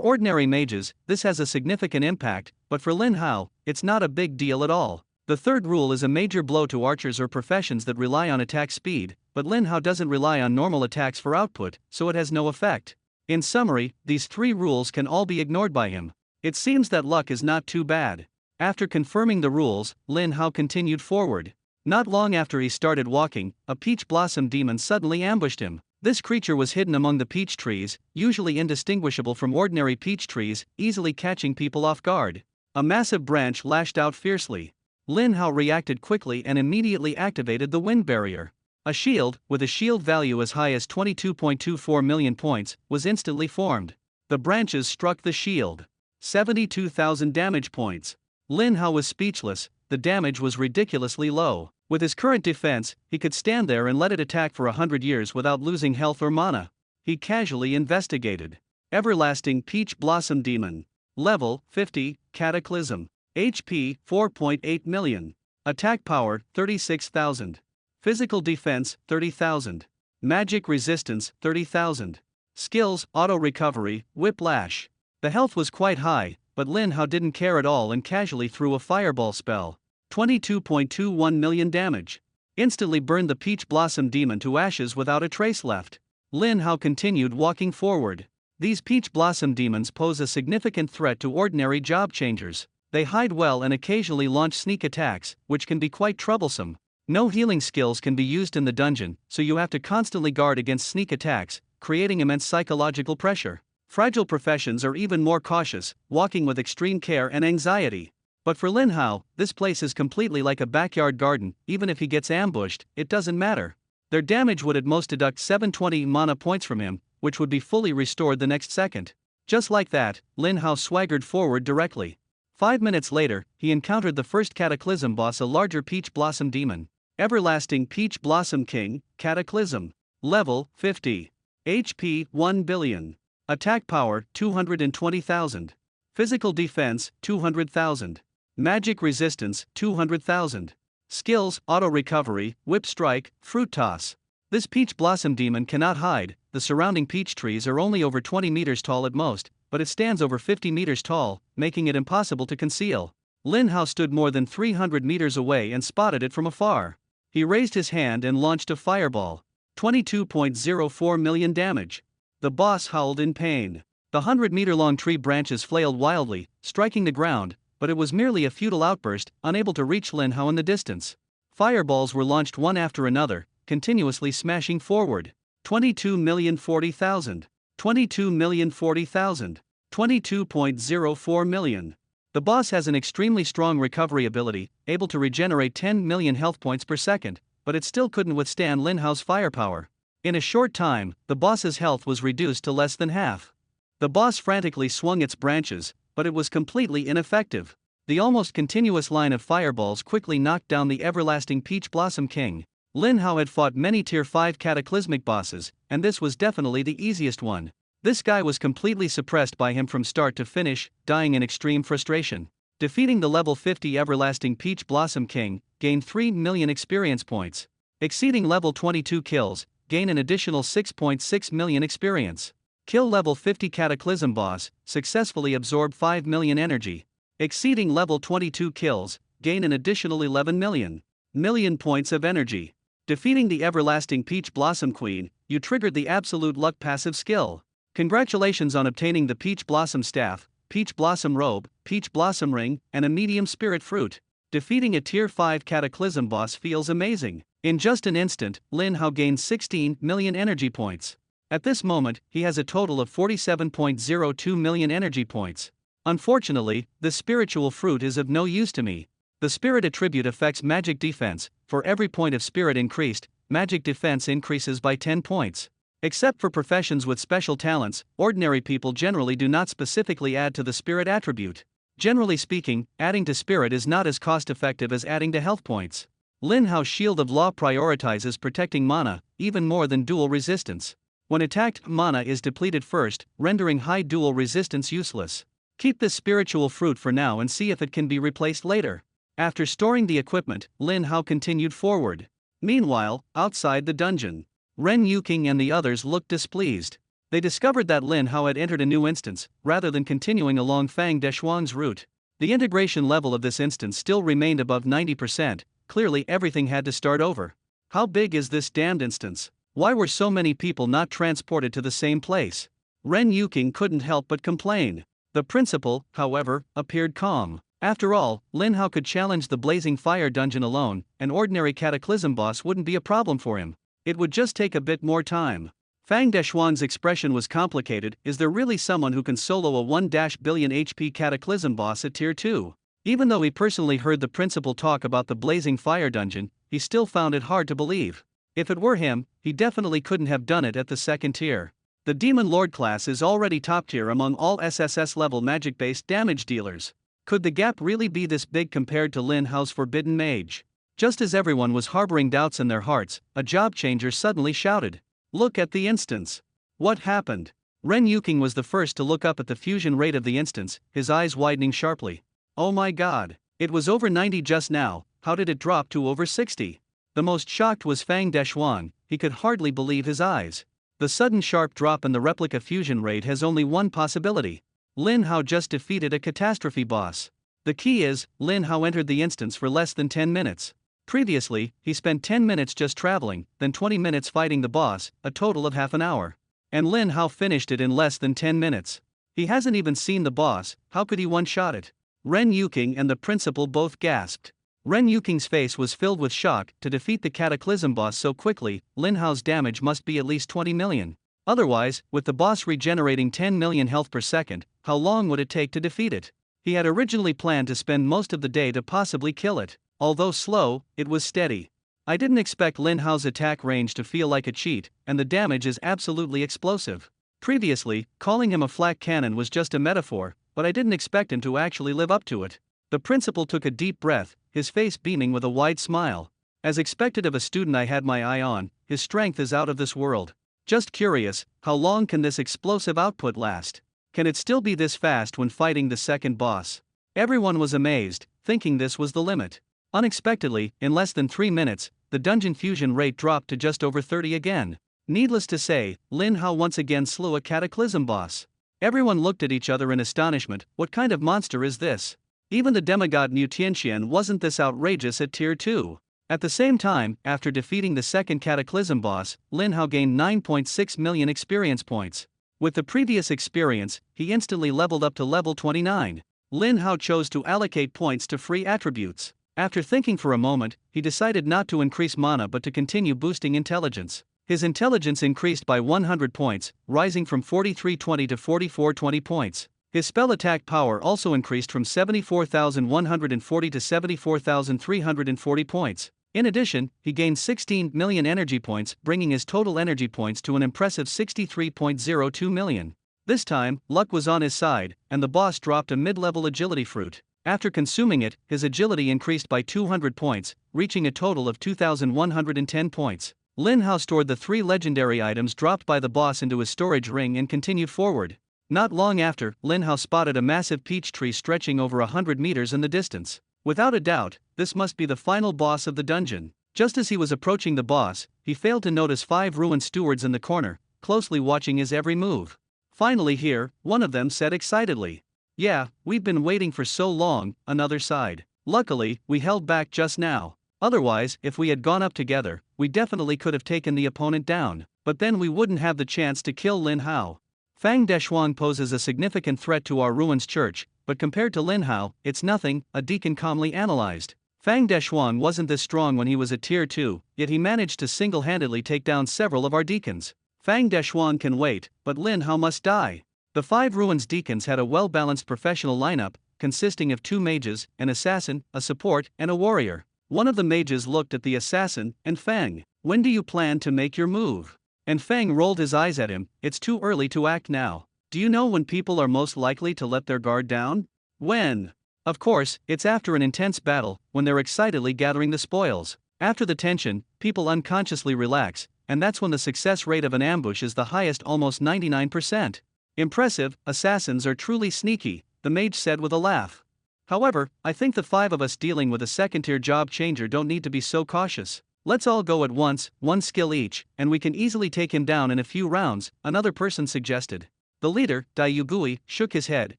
Speaker 1: ordinary mages, this has a significant impact, but for Lin Hao, it's not a big deal at all. The third rule is a major blow to archers or professions that rely on attack speed, but Lin Hao doesn't rely on normal attacks for output, so it has no effect. In summary, these three rules can all be ignored by him. It seems that luck is not too bad. After confirming the rules, Lin Hao continued forward. Not long after he started walking, a peach blossom demon suddenly ambushed him. This creature was hidden among the peach trees, usually indistinguishable from ordinary peach trees, easily catching people off guard. A massive branch lashed out fiercely. Lin Hao reacted quickly and immediately activated the wind barrier. A shield, with a shield value as high as 22.24 million points, was instantly formed. The branches struck the shield. 72,000 damage points. Lin Hao was speechless. The damage was ridiculously low. With his current defense, he could stand there and let it attack for 100 years without losing health or mana. He casually investigated. Everlasting Peach Blossom Demon. Level 50, Cataclysm. HP 4.8 million. Attack power 36,000. Physical defense 30,000. Magic resistance 30,000. Skills: auto recovery, whiplash. The health was quite high, but Lin Hao didn't care at all and casually threw a fireball spell. 22.21 million damage. Instantly burned the Peach Blossom Demon to ashes without a trace left. Lin Hao continued walking forward. These Peach Blossom Demons pose a significant threat to ordinary job changers. They hide well and occasionally launch sneak attacks, which can be quite troublesome. No healing skills can be used in the dungeon, so you have to constantly guard against sneak attacks, creating immense psychological pressure. Fragile professions are even more cautious, walking with extreme care and anxiety. But for Lin Hao, this place is completely like a backyard garden. Even if he gets ambushed, it doesn't matter. Their damage would at most deduct 720 mana points from him, which would be fully restored the next second. Just like that, Lin Hao swaggered forward directly. 5 minutes later, he encountered the first Cataclysm boss, a larger Peach Blossom Demon. Everlasting Peach Blossom King, Cataclysm. Level 50. HP 1 billion. Attack power 220,000. Physical defense 200,000. Magic resistance 200,000. Skills: auto recovery, whip strike, fruit toss. This Peach Blossom Demon cannot hide. The surrounding peach trees are only over 20 meters tall at most, but it stands over 50 meters tall, making it impossible to conceal. Lin Hao stood more than 300 meters away and spotted it from afar. He raised his hand and launched a fireball. 22.04 million damage. The boss howled in pain. The 100-meter-long tree branches flailed wildly, striking the ground, but it was merely a futile outburst, unable to reach Lin Hao in the distance. Fireballs were launched one after another, continuously smashing forward. 22,040,000. 22,040,000. 22.04 million. The boss has an extremely strong recovery ability, able to regenerate 10 million health points per second, but it still couldn't withstand Lin Hao's firepower. In a short time, the boss's health was reduced to less than half. The boss frantically swung its branches, but it was completely ineffective. The almost continuous line of fireballs quickly knocked down the everlasting Peach Blossom King. Lin Hao had fought many Tier 5 cataclysmic bosses, and this was definitely the easiest one. This guy was completely suppressed by him from start to finish, dying in extreme frustration. Defeating the level 50 everlasting Peach Blossom King, gained 3 million experience points. Exceeding level 22 kills, gain an additional 6.6 million experience. Kill level 50 Cataclysm boss, successfully absorb 5 million energy. Exceeding level 22 kills, gain an additional 11 million. million points of energy. Defeating the everlasting Peach Blossom Queen, you triggered the absolute luck passive skill. Congratulations on obtaining the Peach Blossom Staff, Peach Blossom Robe, Peach Blossom Ring, and a medium spirit fruit. Defeating a Tier 5 Cataclysm boss feels amazing. In just an instant, Lin Hao gained 16 million energy points. At this moment, he has a total of 47.02 million energy points. Unfortunately, the spiritual fruit is of no use to me. The spirit attribute affects magic defense. For every point of spirit increased, magic defense increases by 10 points. Except for professions with special talents, ordinary people generally do not specifically add to the spirit attribute. Generally speaking, adding to spirit is not as cost-effective as adding to health points. Lin Hao's Shield of Law prioritizes protecting mana, even more than dual resistance. When attacked, mana is depleted first, rendering high dual resistance useless. Keep this spiritual fruit for now and see if it can be replaced later. After storing the equipment, Lin Hao continued forward. Meanwhile, outside the dungeon, Ren Yuqing and the others looked displeased. They discovered that Lin Hao had entered a new instance, rather than continuing along Fang Deshuang's route. The integration level of this instance still remained above 90%, clearly everything had to start over. How big is this damned instance? Why were so many people not transported to the same place? Ren Yuqing couldn't help but complain. The principal, however, appeared calm. After all, Lin Hao could challenge the Blazing Fire dungeon alone, an ordinary Cataclysm boss wouldn't be a problem for him. It would just take a bit more time. Fang Deshuang's expression was complicated. Is there really someone who can solo a 1 billion HP Cataclysm boss at Tier 2? Even though he personally heard the principal talk about the Blazing Fire dungeon, he still found it hard to believe. If it were him, he definitely couldn't have done it at the second tier. The Demon Lord class is already top tier among all SSS level magic-based damage dealers. Could the gap really be this big compared to Lin Hao's Forbidden Mage? Just as everyone was harboring doubts in their hearts, a job changer suddenly shouted, "Look at the instance." What happened? Ren Yuqing was the first to look up at the fusion rate of the instance, his eyes widening sharply. Oh my god, it was over 90 just now, how did it drop to over 60? The most shocked was Fang Deshuang, he could hardly believe his eyes. The sudden sharp drop in the replica fusion rate has only one possibility. Lin Hao just defeated a catastrophe boss. The key is, Lin Hao entered the instance for less than 10 minutes. Previously, he spent 10 minutes just traveling, then 20 minutes fighting the boss, a total of half an hour. And Lin Hao finished it in less than 10 minutes. He hasn't even seen the boss, how could he one-shot it? Ren Yuqing and the principal both gasped. Ren Yuqing's face was filled with shock. To defeat the Cataclysm boss so quickly, Lin Hao's damage must be at least 20 million. Otherwise, with the boss regenerating 10 million health per second, how long would it take to defeat it? He had originally planned to spend most of the day to possibly kill it. Although slow, it was steady. I didn't expect Lin Hao's attack range to feel like a cheat, and the damage is absolutely explosive. Previously, calling him a flak cannon was just a metaphor, but I didn't expect him to actually live up to it. The principal took a deep breath, his face beaming with a wide smile. As expected of a student I had my eye on, his strength is out of this world. Just curious, how long can this explosive output last? Can it still be this fast when fighting the second boss? Everyone was amazed, thinking this was the limit. Unexpectedly, in less than 3 minutes, the dungeon fusion rate dropped to just over 30 again. Needless to say, Lin Hao once again slew a Cataclysm boss. Everyone looked at each other in astonishment. What kind of monster is this? Even the demigod Mu Tianxian wasn't this outrageous at Tier 2. At the same time, after defeating the second Cataclysm boss, Lin Hao gained 9.6 million experience points. With the previous experience, he instantly leveled up to level 29. Lin Hao chose to allocate points to free attributes. After thinking for a moment, he decided not to increase mana but to continue boosting intelligence. His intelligence increased by 100 points, rising from 4320 to 4420 points. His spell attack power also increased from 74,140 to 74,340 points. In addition, he gained 16 million energy points, bringing his total energy points to an impressive 63.02 million. This time, luck was on his side, and the boss dropped a mid-level agility fruit. After consuming it, his agility increased by 200 points, reaching a total of 2,110 points. Lin Hao stored the 3 legendary items dropped by the boss into his storage ring and continued forward. Not long after, Lin Hao spotted a massive peach tree stretching over 100 meters in the distance. Without a doubt, this must be the final boss of the dungeon. Just as he was approaching the boss, he failed to notice 5 ruined stewards in the corner, closely watching his every move. Finally here, one of them said excitedly, "Yeah, we've been waiting for so long," another sighed. "Luckily, we held back just now." Otherwise, if we had gone up together, we definitely could have taken the opponent down, but then we wouldn't have the chance to kill Lin Hao. Fang Deshuang poses a significant threat to our ruins church, but compared to Lin Hao, it's nothing, a deacon calmly analyzed. Fang Deshuang wasn't this strong when he was a tier 2, yet he managed to single-handedly take down several of our deacons. Fang Deshuang can wait, but Lin Hao must die. The 5 ruins deacons had a well-balanced professional lineup, consisting of 2 mages, an assassin, a support, and a warrior. One of the mages looked at the assassin, and Fang, "When do you plan to make your move?" And Fang rolled his eyes at him, "It's too early to act now. Do you know when people are most likely to let their guard down? When? Of course, it's after an intense battle, when they're excitedly gathering the spoils. After the tension, people unconsciously relax, and that's when the success rate of an ambush is the highest, almost 99%. Impressive, assassins are truly sneaky," the mage said with a laugh. "However, I think the 5 of us dealing with a second-tier job changer don't need to be so cautious. Let's all go at once, 1 skill each, and we can easily take him down in a few rounds," another person suggested. The leader, Dai Yugui, shook his head.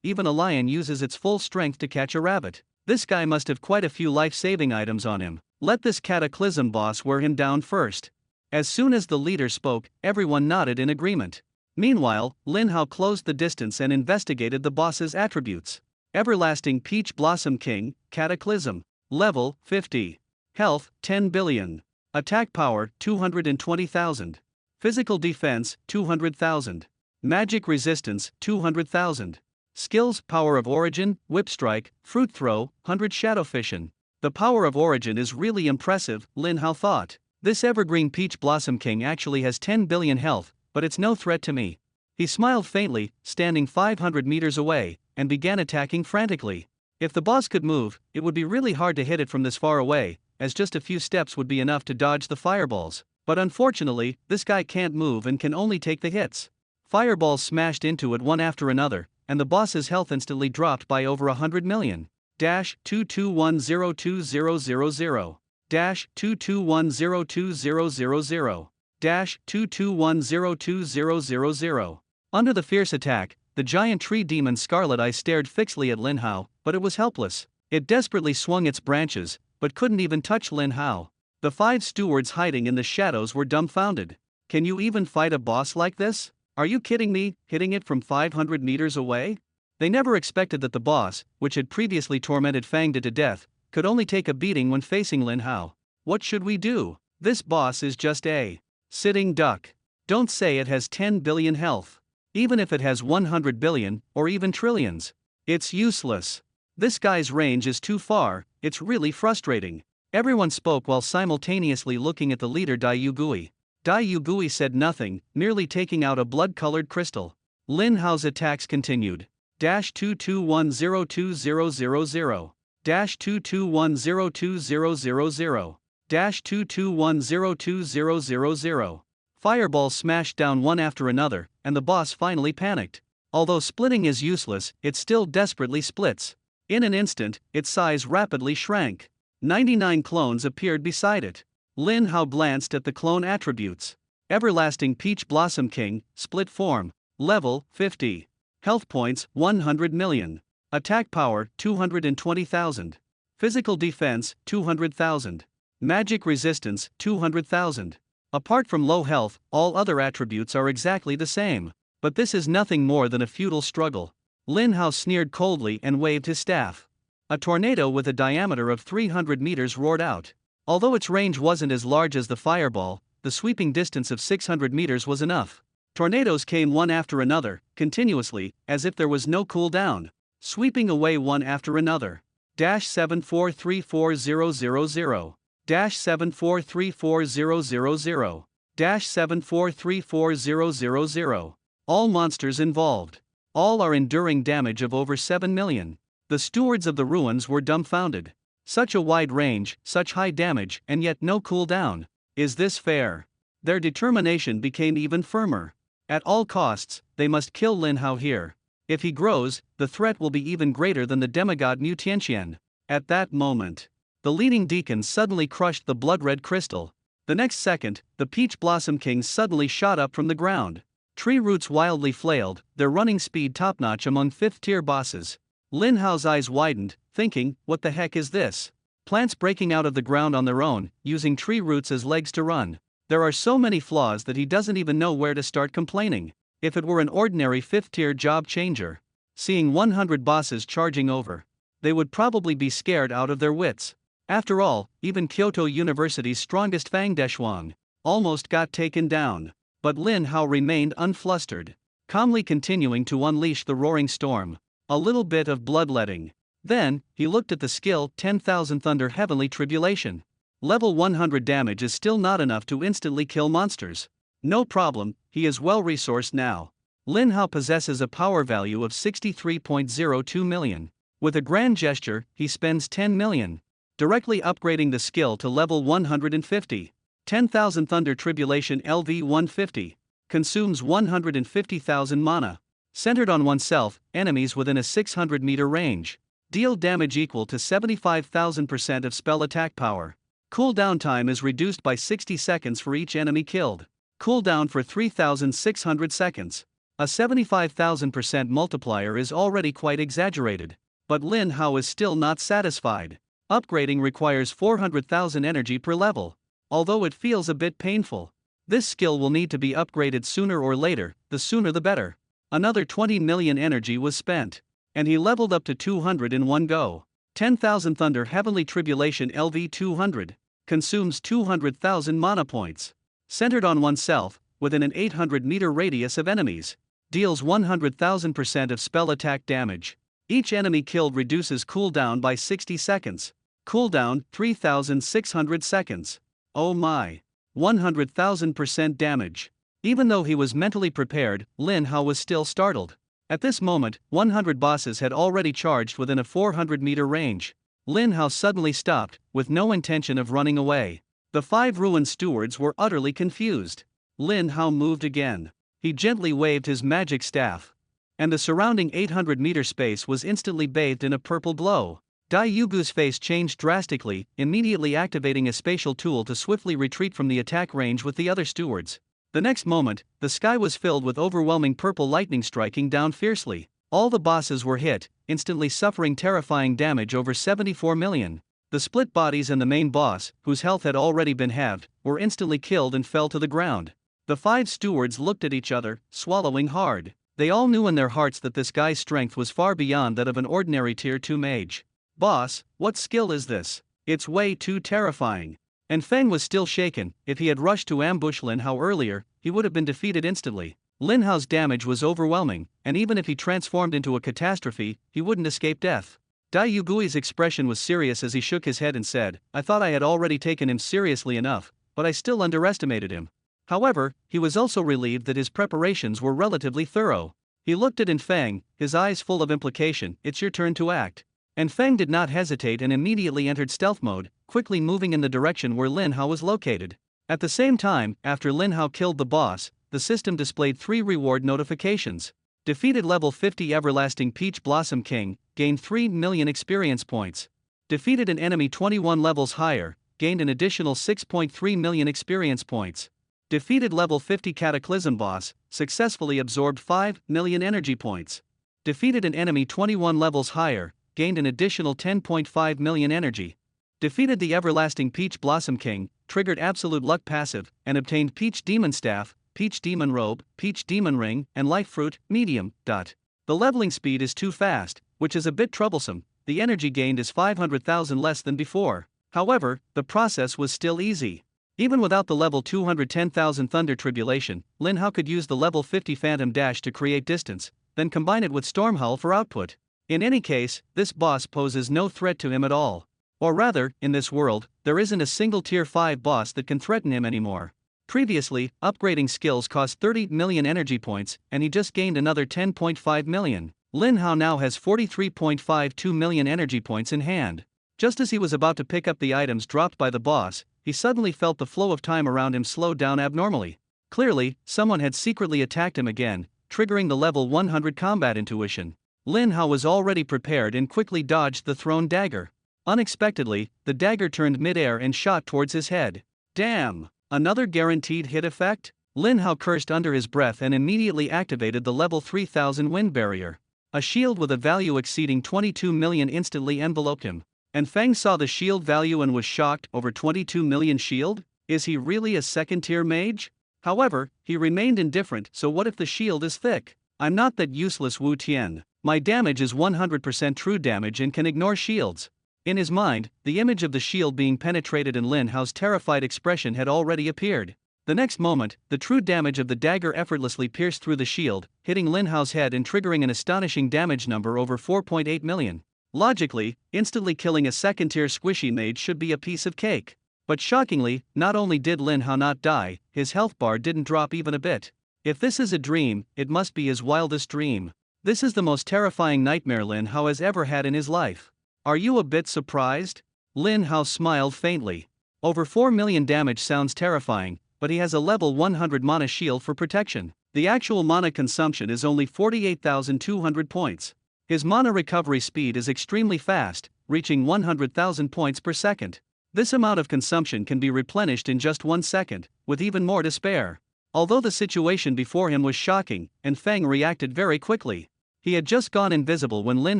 Speaker 1: "Even a lion uses its full strength to catch a rabbit. This guy must have quite a few life-saving items on him. Let this cataclysm boss wear him down first." As soon as the leader spoke, everyone nodded in agreement. Meanwhile, Lin Hao closed the distance and investigated the boss's attributes. Everlasting Peach Blossom King, Cataclysm. Level, 50. Health, 10 billion. Attack power, 220,000. Physical defense, 200,000. Magic resistance, 200,000. Skills, Power of Origin, Whip Strike, Fruit Throw, 100 Shadow Fission. The power of origin is really impressive, Lin Hao thought. This evergreen Peach Blossom King actually has 10 billion health, but it's no threat to me. He smiled faintly, standing 500 meters away, and began attacking frantically. If the boss could move, it would be really hard to hit it from this far away, as just a few steps would be enough to dodge the fireballs. But unfortunately, this guy can't move and can only take the hits. Fireballs smashed into it one after another, and the boss's health instantly dropped by over 100 million. Dash 221020000. Dash 221020000. Dash 221020000. Under the fierce attack, the giant tree demon Scarlet Eye stared fixedly at Lin Hao, but it was helpless. It desperately swung its branches, but couldn't even touch Lin Hao. The 5 stewards hiding in the shadows were dumbfounded. Can you even fight a boss like this? Are you kidding me, hitting it from 500 meters away? They never expected that the boss, which had previously tormented Fang to death, could only take a beating when facing Lin Hao. What should we do? This boss is just a sitting duck. Don't say it has 10 billion health. Even if it has 100 billion, or even trillions. It's useless. This guy's range is too far, it's really frustrating. Everyone spoke while simultaneously looking at the leader Dai Yugui. Dai Yugui said nothing, merely taking out a blood-colored crystal. Lin Hao's attacks continued. Dash 221020000. Dash 221020000. Dash 221020000. Fireballs smashed down one after another, and the boss finally panicked. Although splitting is useless, it still desperately splits. In an instant, its size rapidly shrank. 99 clones appeared beside it. Lin Hao glanced at the clone attributes. Everlasting Peach Blossom King, Split Form. Level, 50. Health points, 100 million. Attack power, 220,000. Physical defense, 200,000. Magic resistance, 200,000. Apart from low health, all other attributes are exactly the same. But this is nothing more than a futile struggle. Lin Hao sneered coldly and waved his staff. A tornado with a diameter of 300 meters roared out. Although its range wasn't as large as the fireball, the sweeping distance of 600 meters was enough. Tornadoes came one after another, continuously, as if there was no cool down, sweeping away one after another. Dash 7434000. Dash 7434000. Dash 7434000. All monsters involved. All are enduring damage of over 7 million. The stewards of the ruins were dumbfounded. Such a wide range, such high damage, and yet no cooldown. Is this fair? Their determination became even firmer. At all costs, they must kill Lin Hao here. If he grows, the threat will be even greater than the demigod Mu Tianqian. At that moment, the leading deacon suddenly crushed the blood-red crystal. The next second, the Peach Blossom King suddenly shot up from the ground. Tree roots wildly flailed, their running speed top-notch among 5th-tier bosses. Lin Hao's eyes widened, thinking, what the heck is this? Plants breaking out of the ground on their own, using tree roots as legs to run. There are so many flaws that he doesn't even know where to start complaining. If it were an ordinary 5th-tier job changer, seeing 100 bosses charging over, they would probably be scared out of their wits. After all, even Kyoto University's strongest Fang Deshuang almost got taken down. But Lin Hao remained unflustered, calmly continuing to unleash the roaring storm. A little bit of bloodletting. Then, he looked at the skill 10,000 Thunder Heavenly Tribulation. Level 100 damage is still not enough to instantly kill monsters. No problem, he is well resourced now. Lin Hao possesses a power value of 63.02 million. With a grand gesture, he spends 10 million. Directly upgrading the skill to level 150. 10,000 Thunder Tribulation LV 150. Consumes 150,000 mana. Centered on oneself, enemies within a 600-meter range. Deal damage equal to 75,000% of spell attack power. Cooldown time is reduced by 60 seconds for each enemy killed. Cooldown for 3,600 seconds. A 75,000% multiplier is already quite exaggerated. But Lin Hao is still not satisfied. Upgrading requires 400,000 energy per level. Although it feels a bit painful. This skill will need to be upgraded sooner or later, the sooner the better. Another 20 million energy was spent. And he leveled up to 200 in one go. 10,000 Thunder Heavenly Tribulation LV 200. Consumes 200,000 mana points. Centered on oneself, within an 800-meter radius of enemies. Deals 100,000% of spell attack damage. Each enemy killed reduces cooldown by 60 seconds. Cooldown 3,600 seconds. Oh my. 100,000% damage. Even though he was mentally prepared, Lin Hao was still startled. At this moment, 100 bosses had already charged within a 400-meter range. Lin Hao suddenly stopped, with no intention of running away. The 5 ruined stewards were utterly confused. Lin Hao moved again. He gently waved his magic staff. And the surrounding 800-meter space was instantly bathed in a purple glow. Dai Yugu's face changed drastically, immediately activating a spatial tool to swiftly retreat from the attack range with the other stewards. The next moment, the sky was filled with overwhelming purple lightning striking down fiercely. All the bosses were hit, instantly suffering terrifying damage over 74 million. The split bodies and the main boss, whose health had already been halved, were instantly killed and fell to the ground. The 5 stewards looked at each other, swallowing hard. They all knew in their hearts that this guy's strength was far beyond that of an ordinary tier 2 mage. Boss, what skill is this? It's way too terrifying. And Feng was still shaken. If he had rushed to ambush Lin Hao earlier, he would have been defeated instantly. Lin Hao's damage was overwhelming, and even if he transformed into a catastrophe, he wouldn't escape death. Dai Yugui's expression was serious as he shook his head and said, I thought I had already taken him seriously enough, but I still underestimated him. However, he was also relieved that his preparations were relatively thorough. He looked at Feng, his eyes full of implication. It's your turn to act. And Feng did not hesitate and immediately entered stealth mode, quickly moving in the direction where Lin Hao was located. At the same time, after Lin Hao killed the boss, the system displayed 3 reward notifications. Defeated level 50 Everlasting Peach Blossom King, gained 3 million experience points. Defeated an enemy 21 levels higher, gained an additional 6.3 million experience points. Defeated level 50 Cataclysm boss, successfully absorbed 5 million energy points. Defeated an enemy 21 levels higher, gained an additional 10.5 million energy. Defeated the Everlasting Peach Blossom King, triggered Absolute Luck passive, and obtained Peach Demon Staff, Peach Demon Robe, Peach Demon Ring, and Life Fruit, medium. The leveling speed is too fast, which is a bit troublesome. The energy gained is 500,000 less than before. However, the process was still easy. Even without the level 210,000 Thunder Tribulation, Lin Hao could use the level 50 Phantom Dash to create distance, then combine it with Stormhull for output. In any case, this boss poses no threat to him at all. Or rather, in this world, there isn't a single tier 5 boss that can threaten him anymore. Previously, upgrading skills cost 30 million energy points, and he just gained another 10.5 million. Lin Hao now has 43.52 million energy points in hand. Just as he was about to pick up the items dropped by the boss, he suddenly felt the flow of time around him slow down abnormally. Clearly, someone had secretly attacked him again, triggering the level 100 combat intuition. Lin Hao was already prepared and quickly dodged the thrown dagger. Unexpectedly, the dagger turned mid-air and shot towards his head. Damn! Another guaranteed hit effect? Lin Hao cursed under his breath and immediately activated the level 3000 wind barrier. A shield with a value exceeding 22 million instantly enveloped him. And Feng saw the shield value and was shocked. Over 22 million shield? Is he really a second-tier mage? However, he remained indifferent. So what if the shield is thick? I'm not that useless, Wu Tian. My damage is 100% true damage and can ignore shields. In his mind, the image of the shield being penetrated and Lin Hao's terrified expression had already appeared. The next moment, the true damage of the dagger effortlessly pierced through the shield, hitting Lin Hao's head and triggering an astonishing damage number over 4.8 million. Logically, instantly killing a second-tier squishy mage should be a piece of cake. But shockingly, not only did Lin Hao not die, his health bar didn't drop even a bit. If this is a dream, it must be his wildest dream. This is the most terrifying nightmare Lin Hao has ever had in his life. Are you a bit surprised? Lin Hao smiled faintly. Over 4 million damage sounds terrifying, but he has a level 100 mana shield for protection. The actual mana consumption is only 48,200 points. His mana recovery speed is extremely fast, reaching 100,000 points per second. This amount of consumption can be replenished in just 1 second, with even more to spare. Although the situation before him was shocking, and Feng reacted very quickly. He had just gone invisible when Lin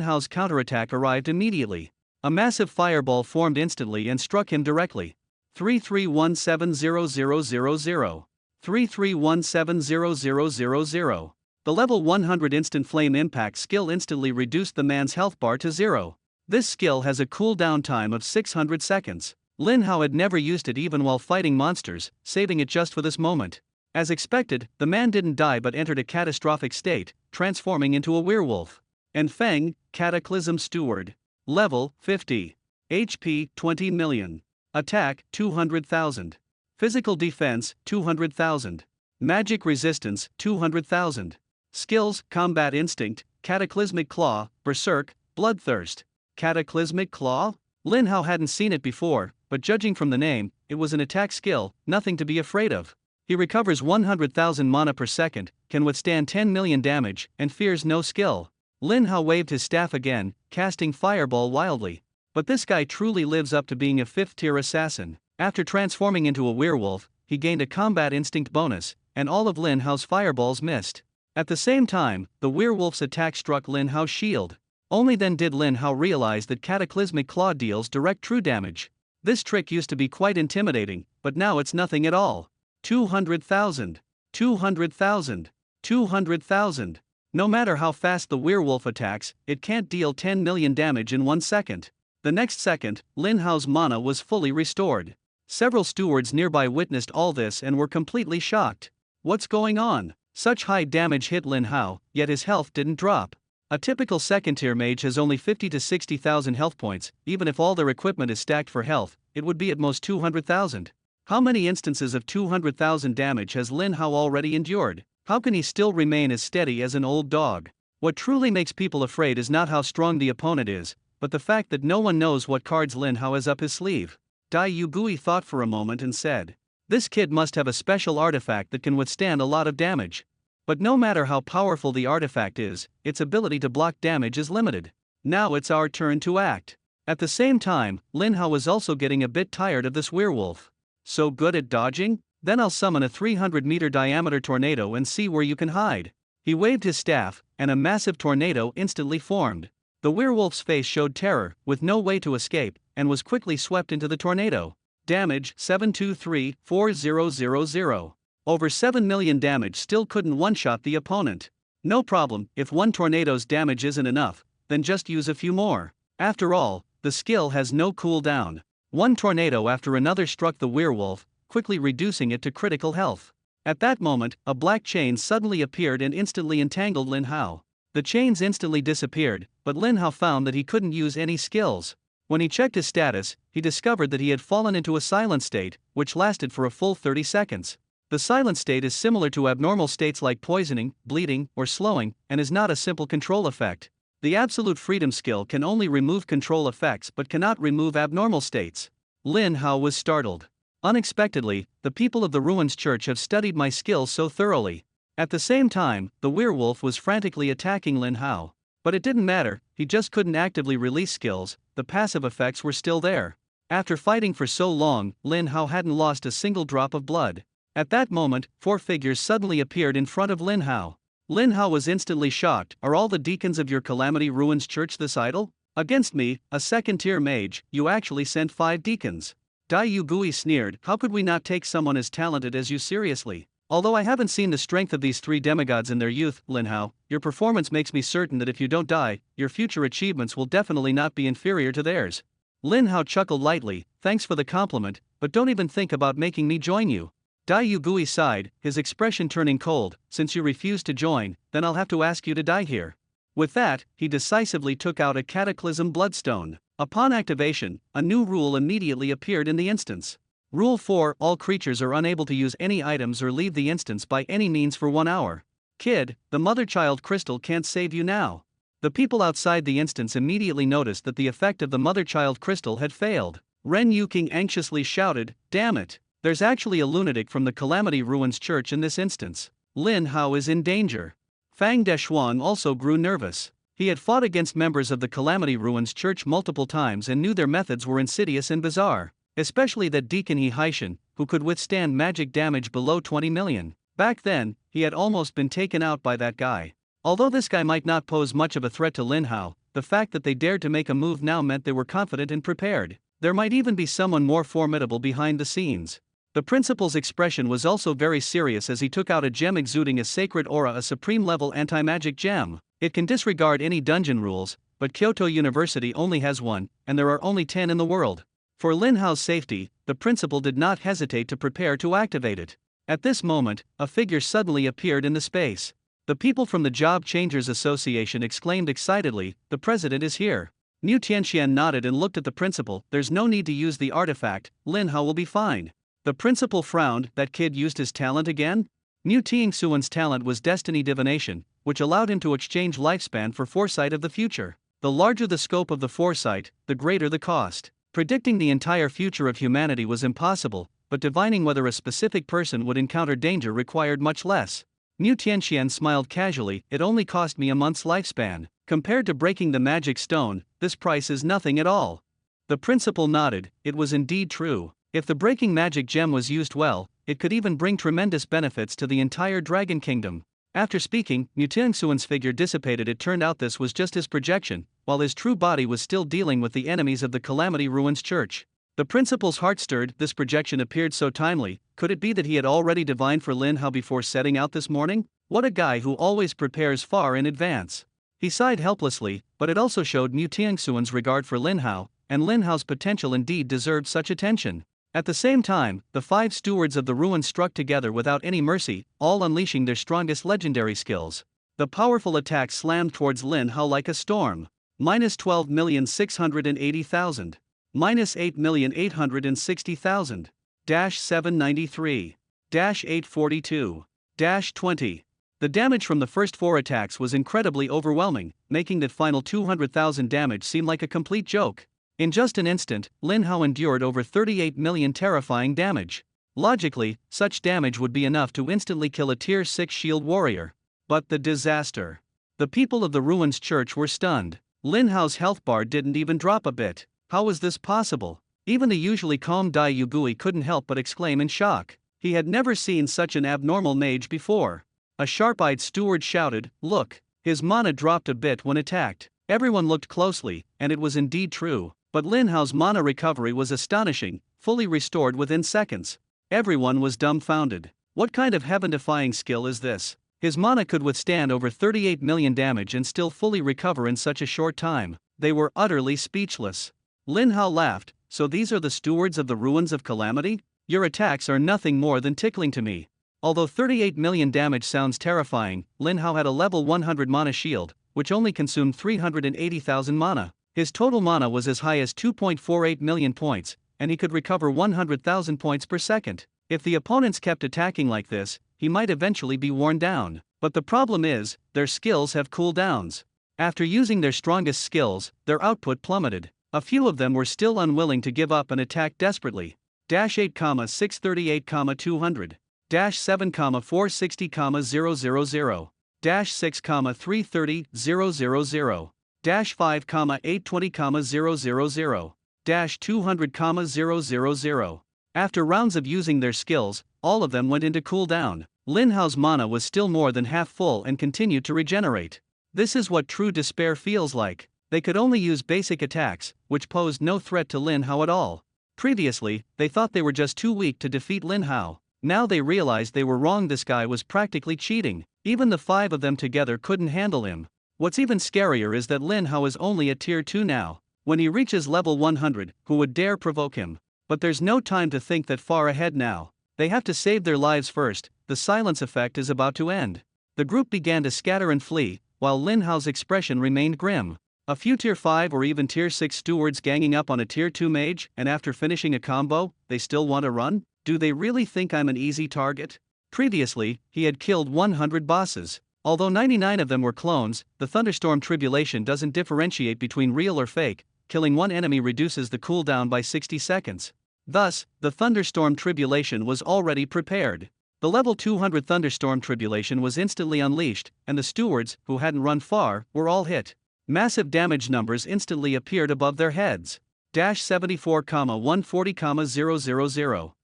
Speaker 1: Hao's counterattack arrived immediately. A massive fireball formed instantly and struck him directly. 33170000. 33170000. The level 100 instant flame impact skill instantly reduced the man's health bar to 0. This skill has a cooldown time of 600 seconds. Lin Hao had never used it even while fighting monsters, saving it just for this moment. As expected, the man didn't die but entered a catastrophic state, transforming into a werewolf. And Feng, Cataclysm Steward. Level 50. HP 20 million. Attack 200,000. Physical defense 200,000. Magic resistance 200,000. Skills: Combat Instinct, Cataclysmic Claw, Berserk, Bloodthirst. Cataclysmic Claw? Lin Hao hadn't seen it before, but judging from the name, it was an attack skill, nothing to be afraid of. He recovers 100,000 mana per second, can withstand 10 million damage, and fears no skill. Lin Hao waved his staff again, casting Fireball wildly. But this guy truly lives up to being a 5th-tier assassin. After transforming into a werewolf, he gained a Combat Instinct bonus, and all of Lin Hao's fireballs missed. At the same time, the werewolf's attack struck Lin Hao's shield. Only then did Lin Hao realize that Cataclysmic Claw deals direct true damage. This trick used to be quite intimidating, but now it's nothing at all. 200,000. 200,000. 200,000. No matter how fast the werewolf attacks, it can't deal 10 million damage in 1 second. The next second, Lin Hao's mana was fully restored. Several stewards nearby witnessed all this and were completely shocked. What's going on? Such high damage hit Lin Hao, yet his health didn't drop. A typical second-tier mage has only 50 to 60,000 health points. Even if all their equipment is stacked for health, it would be at most 200,000. How many instances of 200,000 damage has Lin Hao already endured? How can he still remain as steady as an old dog? What truly makes people afraid is not how strong the opponent is, but the fact that no one knows what cards Lin Hao has up his sleeve. Dai Yugui thought for a moment and said, "This kid must have a special artifact that can withstand a lot of damage." But no matter how powerful the artifact is, its ability to block damage is limited. Now it's our turn to act. At the same time, Lin Hao was also getting a bit tired of this werewolf. So good at dodging? Then I'll summon a 300-meter diameter tornado and see where you can hide. He waved his staff, and a massive tornado instantly formed. The werewolf's face showed terror, with no way to escape, and was quickly swept into the tornado. Damage 723,4000. Over 7 million damage still couldn't one-shot the opponent. No problem, if one tornado's damage isn't enough, then just use a few more. After all, the skill has no cooldown. One tornado after another struck the werewolf, quickly reducing it to critical health. At that moment, a black chain suddenly appeared and instantly entangled Lin Hao. The chains instantly disappeared, but Lin Hao found that he couldn't use any skills. When he checked his status, he discovered that he had fallen into a silent state, which lasted for a full 30 seconds. The silent state is similar to abnormal states like poisoning, bleeding, or slowing, and is not a simple control effect. The Absolute Freedom skill can only remove control effects but cannot remove abnormal states. Lin Hao was startled. Unexpectedly, the people of the Ruins Church have studied my skills so thoroughly. At the same time, the werewolf was frantically attacking Lin Hao. But it didn't matter, he just couldn't actively release skills, the passive effects were still there. After fighting for so long, Lin Hao hadn't lost a single drop of blood. At that moment, 4 figures suddenly appeared in front of Lin Hao. Lin Hao was instantly shocked. Are all the deacons of your Calamity Ruins Church this idle? Against me, a second-tier mage, you actually sent 5 deacons. Dai Yugui sneered, how could we not take someone as talented as you seriously? Although I haven't seen the strength of these 3 demigods in their youth, Lin Hao, your performance makes me certain that if you don't die, your future achievements will definitely not be inferior to theirs. Lin Hao chuckled lightly, thanks for the compliment, but don't even think about making me join you. Dai Yugui sighed, his expression turning cold, since you refuse to join, then I'll have to ask you to die here. With that, he decisively took out a Cataclysm Bloodstone. Upon activation, a new rule immediately appeared in the instance. Rule 4: all creatures are unable to use any items or leave the instance by any means for 1 hour. Kid, the Mother-Child Crystal can't save you now. The people outside the instance immediately noticed that the effect of the Mother-Child Crystal had failed. Ren Yuking anxiously shouted, damn it, there's actually a lunatic from the Calamity Ruins Church in this instance. Lin Hao is in danger. Fang Deshuang also grew nervous. He had fought against members of the Calamity Ruins Church multiple times and knew their methods were insidious and bizarre, especially that Deacon He Haishan, who could withstand magic damage below 20 million. Back then, he had almost been taken out by that guy. Although this guy might not pose much of a threat to Lin Hao, the fact that they dared to make a move now meant they were confident and prepared. There might even be someone more formidable behind the scenes. The principal's expression was also very serious as he took out a gem exuding a sacred aura, a supreme-level anti-magic gem. It can disregard any dungeon rules, but Kyoto University only has one, and there are only 10 in the world. For Lin Hao's safety, the principal did not hesitate to prepare to activate it. At this moment, a figure suddenly appeared in the space. The people from the Job Changers Association exclaimed excitedly, the president is here. Mu Tianxian nodded and looked at the principal, there's no need to use the artifact, Lin Hao will be fine. The principal frowned, that kid used his talent again? Mu Tianxuan's talent was destiny divination, which allowed him to exchange lifespan for foresight of the future. The larger the scope of the foresight, the greater the cost. Predicting the entire future of humanity was impossible, but divining whether a specific person would encounter danger required much less. Mu Tianxian smiled casually, it only cost me a month's lifespan. Compared to breaking the magic stone, this price is nothing at all. The principal nodded, it was indeed true. If the breaking magic gem was used well, it could even bring tremendous benefits to the entire Dragon Kingdom. After speaking, Mu Tianxuan's figure dissipated. It turned out this was just his projection, while his true body was still dealing with the enemies of the Calamity Ruins Church. The principal's heart stirred, this projection appeared so timely, could it be that he had already divined for Lin Hao before setting out this morning? What a guy who always prepares far in advance. He sighed helplessly, but it also showed Mu Tianxuan's regard for Lin Hao, and Lin Hao's potential indeed deserved such attention. At the same time, the 5 stewards of the ruins struck together without any mercy, all unleashing their strongest legendary skills. The powerful attack slammed towards Lin Hao like a storm. Minus 12,680,000. Minus 8,860,000. Dash 793. Dash 842. Dash 20. The damage from the first 4 attacks was incredibly overwhelming, making that final 200,000 damage seem like a complete joke. In just an instant, Lin Hao endured over 38 million terrifying damage. Logically, such damage would be enough to instantly kill a tier 6 shield warrior. But the disaster. The people of the Ruins Church were stunned. Lin Hao's health bar didn't even drop a bit. How was this possible? Even the usually calm Dai Yugui couldn't help but exclaim in shock. He had never seen such an abnormal mage before. A sharp-eyed steward shouted, look, his mana dropped a bit when attacked. Everyone looked closely, and it was indeed true. But Lin Hao's mana recovery was astonishing, fully restored within seconds. Everyone was dumbfounded. What kind of heaven-defying skill is this? His mana could withstand over 38 million damage and still fully recover in such a short time. They were utterly speechless. Lin Hao laughed, so these are the stewards of the ruins of Calamity? Your attacks are nothing more than tickling to me. Although 38 million damage sounds terrifying, Lin Hao had a level 100 mana shield, which only consumed 380,000 mana. His total mana was as high as 2.48 million points, and he could recover 100,000 points per second. If the opponents kept attacking like this, he might eventually be worn down. But the problem is, their skills have cooldowns. After using their strongest skills, their output plummeted. A few of them were still unwilling to give up and attack desperately. Dash 8, 638, 200. Dash 7, 460, 000. Dash 6, 330, 000. Dash 5, 820, 000. Dash 200, 000. After rounds of using their skills, all of them went into cooldown. Lin Hao's mana was still more than half full and continued to regenerate. This is what true despair feels like. They could only use basic attacks, which posed no threat to Lin Hao at all. Previously, they thought they were just too weak to defeat Lin Hao. Now they realized they were wrong. This guy was practically cheating. Even the 5 of them together couldn't handle him. What's even scarier is that Lin Hao is only at tier 2 now. When he reaches level 100, who would dare provoke him? But there's no time to think that far ahead now. They have to save their lives first. The silence effect is about to end. The group began to scatter and flee, while Lin Hao's expression remained grim. A few tier 5 or even tier 6 stewards ganging up on a tier 2 mage, and after finishing a combo, they still want to run? Do they really think I'm an easy target? Previously, he had killed 100 bosses. Although 99 of them were clones, the Thunderstorm Tribulation doesn't differentiate between real or fake. Killing one enemy reduces the cooldown by 60 seconds. Thus, the Thunderstorm Tribulation was already prepared. The level 200 Thunderstorm Tribulation was instantly unleashed, and the stewards, who hadn't run far, were all hit. Massive damage numbers instantly appeared above their heads. 74, 140, 000.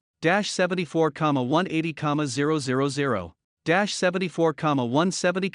Speaker 1: 74, 180, 000. 74, 170,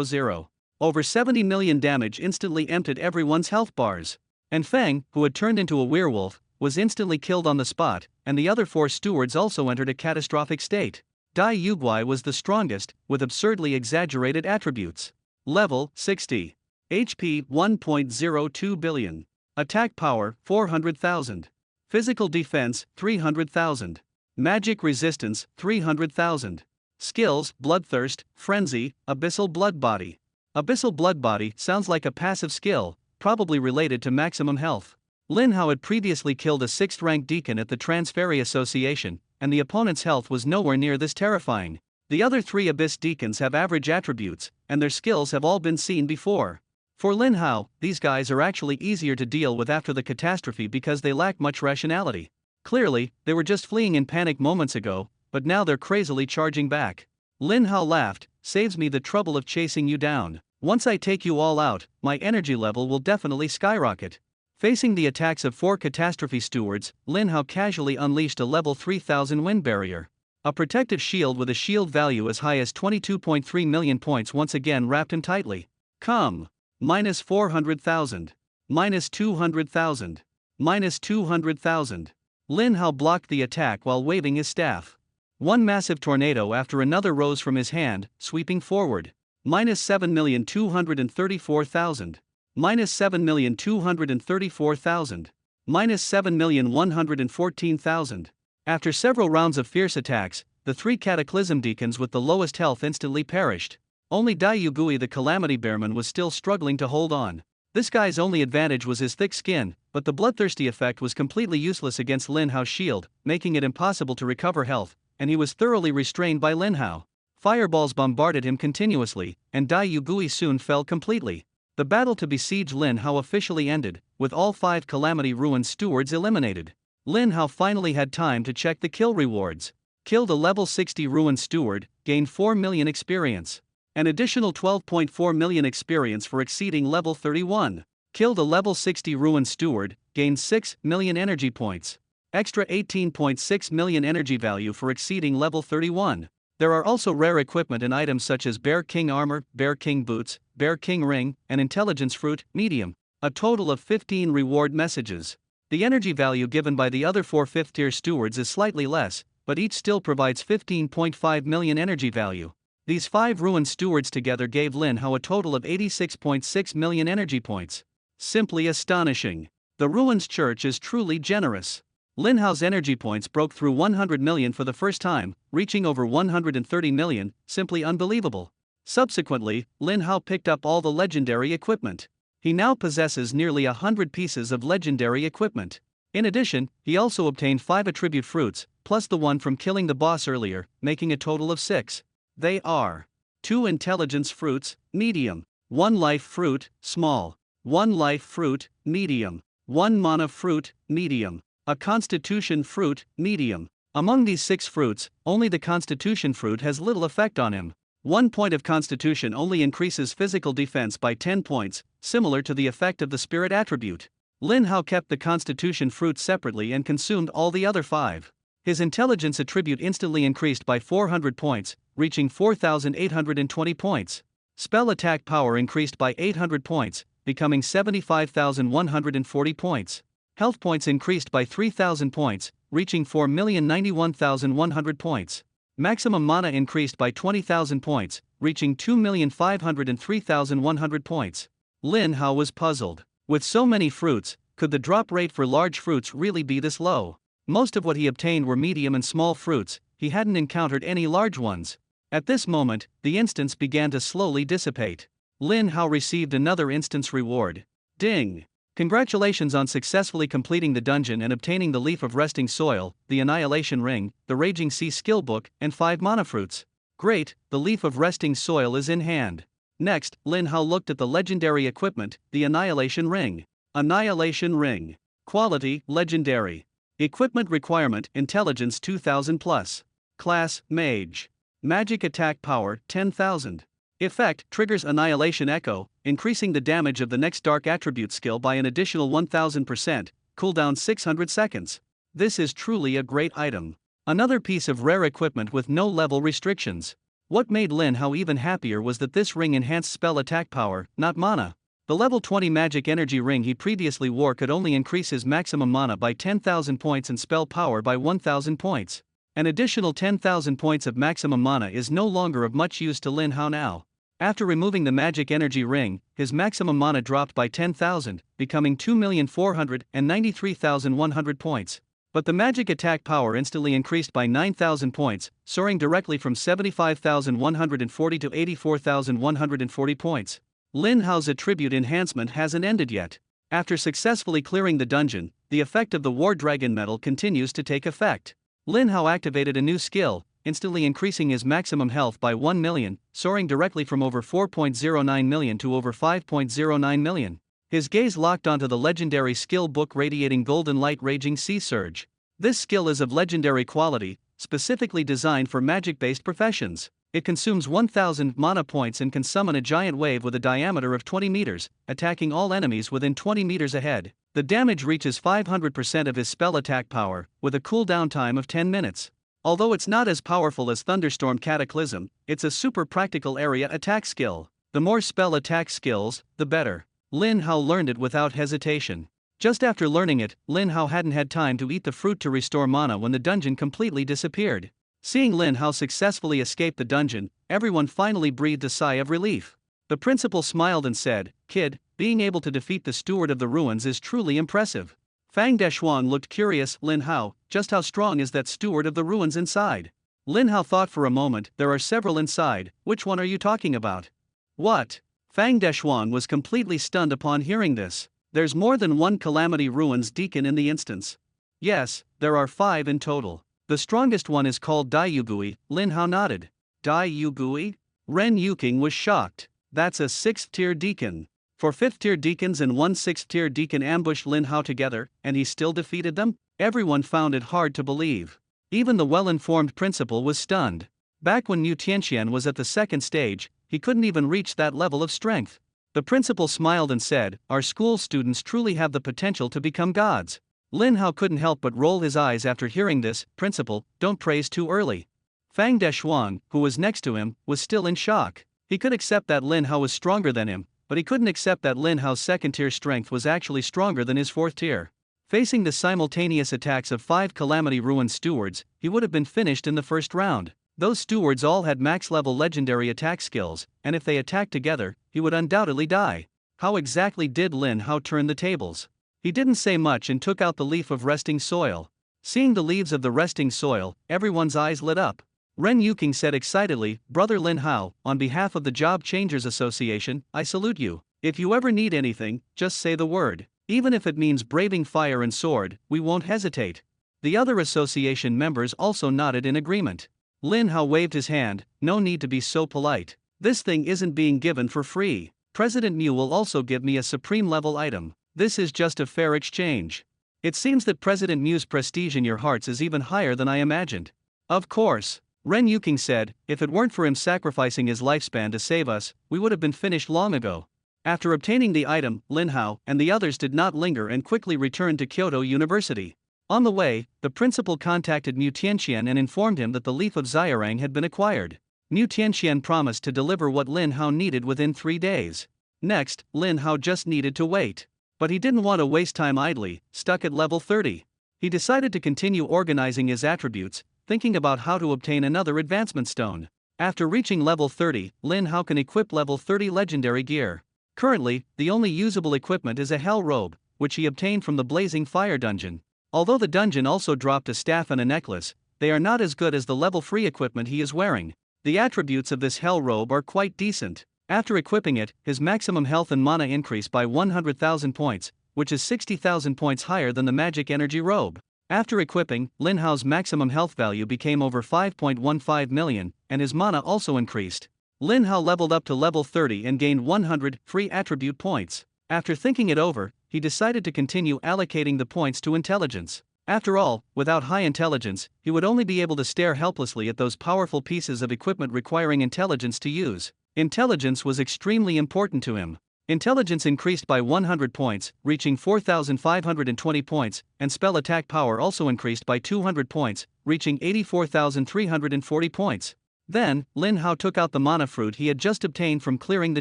Speaker 1: 000. Over 70 million damage instantly emptied everyone's health bars. And Feng, who had turned into a werewolf, was instantly killed on the spot, and the other 4 stewards also entered a catastrophic state. Dai Yuguai was the strongest, with absurdly exaggerated attributes. Level 60. HP 1.02 billion. Attack power 400,000. Physical defense 300,000. Magic resistance 300,000. Skills: Bloodthirst, Frenzy, Abyssal Blood Body. Abyssal Blood Body sounds like a passive skill, probably related to maximum health. Lin Hao had previously killed a 6th rank deacon at the Transferi Association, and the opponent's health was nowhere near this terrifying. The other 3 Abyss deacons have average attributes, and their skills have all been seen before. For Lin Hao, these guys are actually easier to deal with after the catastrophe because they lack much rationality. Clearly, they were just fleeing in panic moments ago, but now they're crazily charging back. Lin Hao laughed, "Saves me the trouble of chasing you down. Once I take you all out, my energy level will definitely skyrocket." Facing the attacks of 4 catastrophe stewards, Lin Hao casually unleashed a level 3000 wind barrier. A protective shield with a shield value as high as 22.3 million points once again wrapped him tightly. Come. Minus 400,000. Minus 200,000. Minus 200,000. Lin Hao blocked the attack while waving his staff. One massive tornado after another rose from his hand, sweeping forward. Minus 7,234,000. Minus 7,234,000. Minus 7,114,000. After several rounds of fierce attacks, the 3 Cataclysm Deacons with the lowest health instantly perished. Only Dai Yugui the Calamity Bearman was still struggling to hold on. This guy's only advantage was his thick skin, but the bloodthirsty effect was completely useless against Lin Hao's shield, making it impossible to recover health, and he was thoroughly restrained by Lin Hao. Fireballs bombarded him continuously, and Dai Yugui soon fell completely. The battle to besiege Lin Hao officially ended, with all 5 Calamity Ruin stewards eliminated. Lin Hao finally had time to check the kill rewards. Killed a level 60 Ruin steward, gained 4 million experience. An additional 12.4 million experience for exceeding level 31. Killed a level 60 Ruin steward, gained 6 million energy points. Extra 18.6 million energy value for exceeding level 31. There are also rare equipment and items such as Bear King Armor, Bear King Boots, Bear King Ring, and Intelligence Fruit, Medium. A total of 15 reward messages. The energy value given by the other 4 5th tier stewards is slightly less, but each still provides 15.5 million energy value. These 5 Ruin stewards together gave Lin Hao a total of 86.6 million energy points. Simply astonishing. The Ruins Church is truly generous. Lin Hao's energy points broke through 100 million for the first time, reaching over 130 million, simply unbelievable. Subsequently, Lin Hao picked up all the legendary equipment. He now possesses nearly 100 pieces of legendary equipment. In addition, he also obtained 5 attribute fruits, plus the one from killing the boss earlier, making a total of 6. They are 2 intelligence fruits, medium, 1 life fruit, small, 1 life fruit, medium, 1 mana fruit, medium, a constitution fruit, medium. Among these 6 fruits, only the constitution fruit has little effect on him. 1 point of constitution only increases physical defense by 10 points, similar to the effect of the spirit attribute. Lin Hao kept the constitution fruit separately and consumed all the other 5. His intelligence attribute instantly increased by 400 points, reaching 4,820 points. Spell attack power increased by 800 points, becoming 75,140 points. Health points increased by 3,000 points, reaching 4,091,100 points. Maximum mana increased by 20,000 points, reaching 2,503,100 points. Lin Hao was puzzled. With so many fruits, could the drop rate for large fruits really be this low? Most of what he obtained were medium and small fruits, he hadn't encountered any large ones. At this moment, the instance began to slowly dissipate. Lin Hao received another instance reward. Ding! Congratulations on successfully completing the dungeon and obtaining the Leaf of Resting Soil, the Annihilation Ring, the Raging Sea Skill Book, and 5 mana fruits. Great, the Leaf of Resting Soil is in hand. Next, Lin Hao looked at the legendary equipment, the Annihilation Ring. Annihilation Ring. Quality, Legendary. Equipment requirement, Intelligence 2000+. Class, Mage. Magic attack power, 10,000. Effect, triggers Annihilation Echo, increasing the damage of the next Dark Attribute skill by an additional 1000%, cooldown 600 seconds. This is truly a great item. Another piece of rare equipment with no level restrictions. What made Lin Hao even happier was that this ring enhanced spell attack power, not mana. The level 20 magic energy ring he previously wore could only increase his maximum mana by 10,000 points and spell power by 1,000 points. An additional 10,000 points of maximum mana is no longer of much use to Lin Hao now. After removing the magic energy ring, his maximum mana dropped by 10,000, becoming 2,493,100 points. But the magic attack power instantly increased by 9,000 points, soaring directly from 75,140 to 84,140 points. Lin Hao's attribute enhancement hasn't ended yet. After successfully clearing the dungeon, the effect of the War Dragon Medal continues to take effect. Lin Hao activated a new skill, instantly increasing his maximum health by 1 million, soaring directly from over 4.09 million to over 5.09 million. His gaze locked onto the legendary skill book Radiating Golden Light Raging Sea Surge. This skill is of legendary quality, specifically designed for magic-based professions. It consumes 1,000 mana points and can summon a giant wave with a diameter of 20 meters, attacking all enemies within 20 meters ahead. The damage reaches 500% of his spell attack power, with a cooldown time of 10 minutes. Although it's not as powerful as Thunderstorm Cataclysm, it's a super practical area attack skill. The more spell attack skills, the better. Lin Hao learned it without hesitation. Just after learning it, Lin Hao hadn't had time to eat the fruit to restore mana when the dungeon completely disappeared. Seeing Lin Hao successfully escape the dungeon, everyone finally breathed a sigh of relief. The principal smiled and said, "Kid, being able to defeat the Steward of the Ruins is truly impressive." Fang Deshuang looked curious. "Lin Hao, just how strong is that Steward of the Ruins inside?" Lin Hao thought for a moment. "There are several inside, which one are you talking about?" "What?" Fang Deshuang was completely stunned upon hearing this. "There's more than one Calamity Ruins Deacon in the instance." "Yes, there are 5 in total. The strongest one is called Dai Yugui." Lin Hao nodded. "Dai Yugui?" Ren Yuking was shocked. "That's a 6th tier deacon. 4 5th tier deacons and 1 6th tier deacon ambushed Lin Hao together, and he still defeated them?" Everyone found it hard to believe. Even the well-informed principal was stunned. Back when Mu Tianxian was at the 2nd stage, he couldn't even reach that level of strength. The principal smiled and said, "Our school students truly have the potential to become gods." Lin Hao couldn't help but roll his eyes after hearing this. "Principal, don't praise too early." Fang Deshuang, who was next to him, was still in shock. He could accept that Lin Hao was stronger than him, but he couldn't accept that Lin Hao's 2nd tier strength was actually stronger than his 4th tier. Facing the simultaneous attacks of 5 Calamity Ruin stewards, he would have been finished in the first round. Those stewards all had max-level legendary attack skills, and if they attacked together, he would undoubtedly die. How exactly did Lin Hao turn the tables? He didn't say much and took out the Leaf of Resting Soil. Seeing the leaves of the resting soil, everyone's eyes lit up. Ren Yuking said excitedly, "Brother Lin Hao, on behalf of the Job Changers Association, I salute you. If you ever need anything, just say the word. Even if it means braving fire and sword, we won't hesitate." The other association members also nodded in agreement. Lin Hao waved his hand. "No need to be so polite. This thing isn't being given for free. President Mu will also give me a supreme level item. This is just a fair exchange. It seems that President Mu's prestige in your hearts is even higher than I imagined." "Of course," Ren Yuking said, "if it weren't for him sacrificing his lifespan to save us, we would have been finished long ago." After obtaining the item, Lin Hao and the others did not linger and quickly returned to Kyoto University. On the way, the principal contacted Mu Tianxian and informed him that the Leaf of Xiarang had been acquired. Mu Tianxian promised to deliver what Lin Hao needed within 3 days. Next, Lin Hao just needed to wait. But he didn't want to waste time idly, stuck at level 30. He decided to continue organizing his attributes, thinking about how to obtain another advancement stone. After reaching level 30, Lin Hao can equip level 30 legendary gear. Currently, the only usable equipment is a hell robe, which he obtained from the Blazing Fire dungeon. Although the dungeon also dropped a staff and a necklace, they are not as good as the level 3 equipment he is wearing. The attributes of this hell robe are quite decent. After equipping it, his maximum health and mana increased by 100,000 points, which is 60,000 points higher than the magic energy robe. After equipping, Lin Hao's maximum health value became over 5.15 million, and his mana also increased. Lin Hao leveled up to level 30 and gained 100 free attribute points. After thinking it over, he decided to continue allocating the points to intelligence. After all, without high intelligence, he would only be able to stare helplessly at those powerful pieces of equipment requiring intelligence to use. Intelligence was extremely important to him. Intelligence increased by 100 points, reaching 4,520 points, and spell attack power also increased by 200 points, reaching 84,340 points. Then, Lin Hao took out the mana fruit he had just obtained from clearing the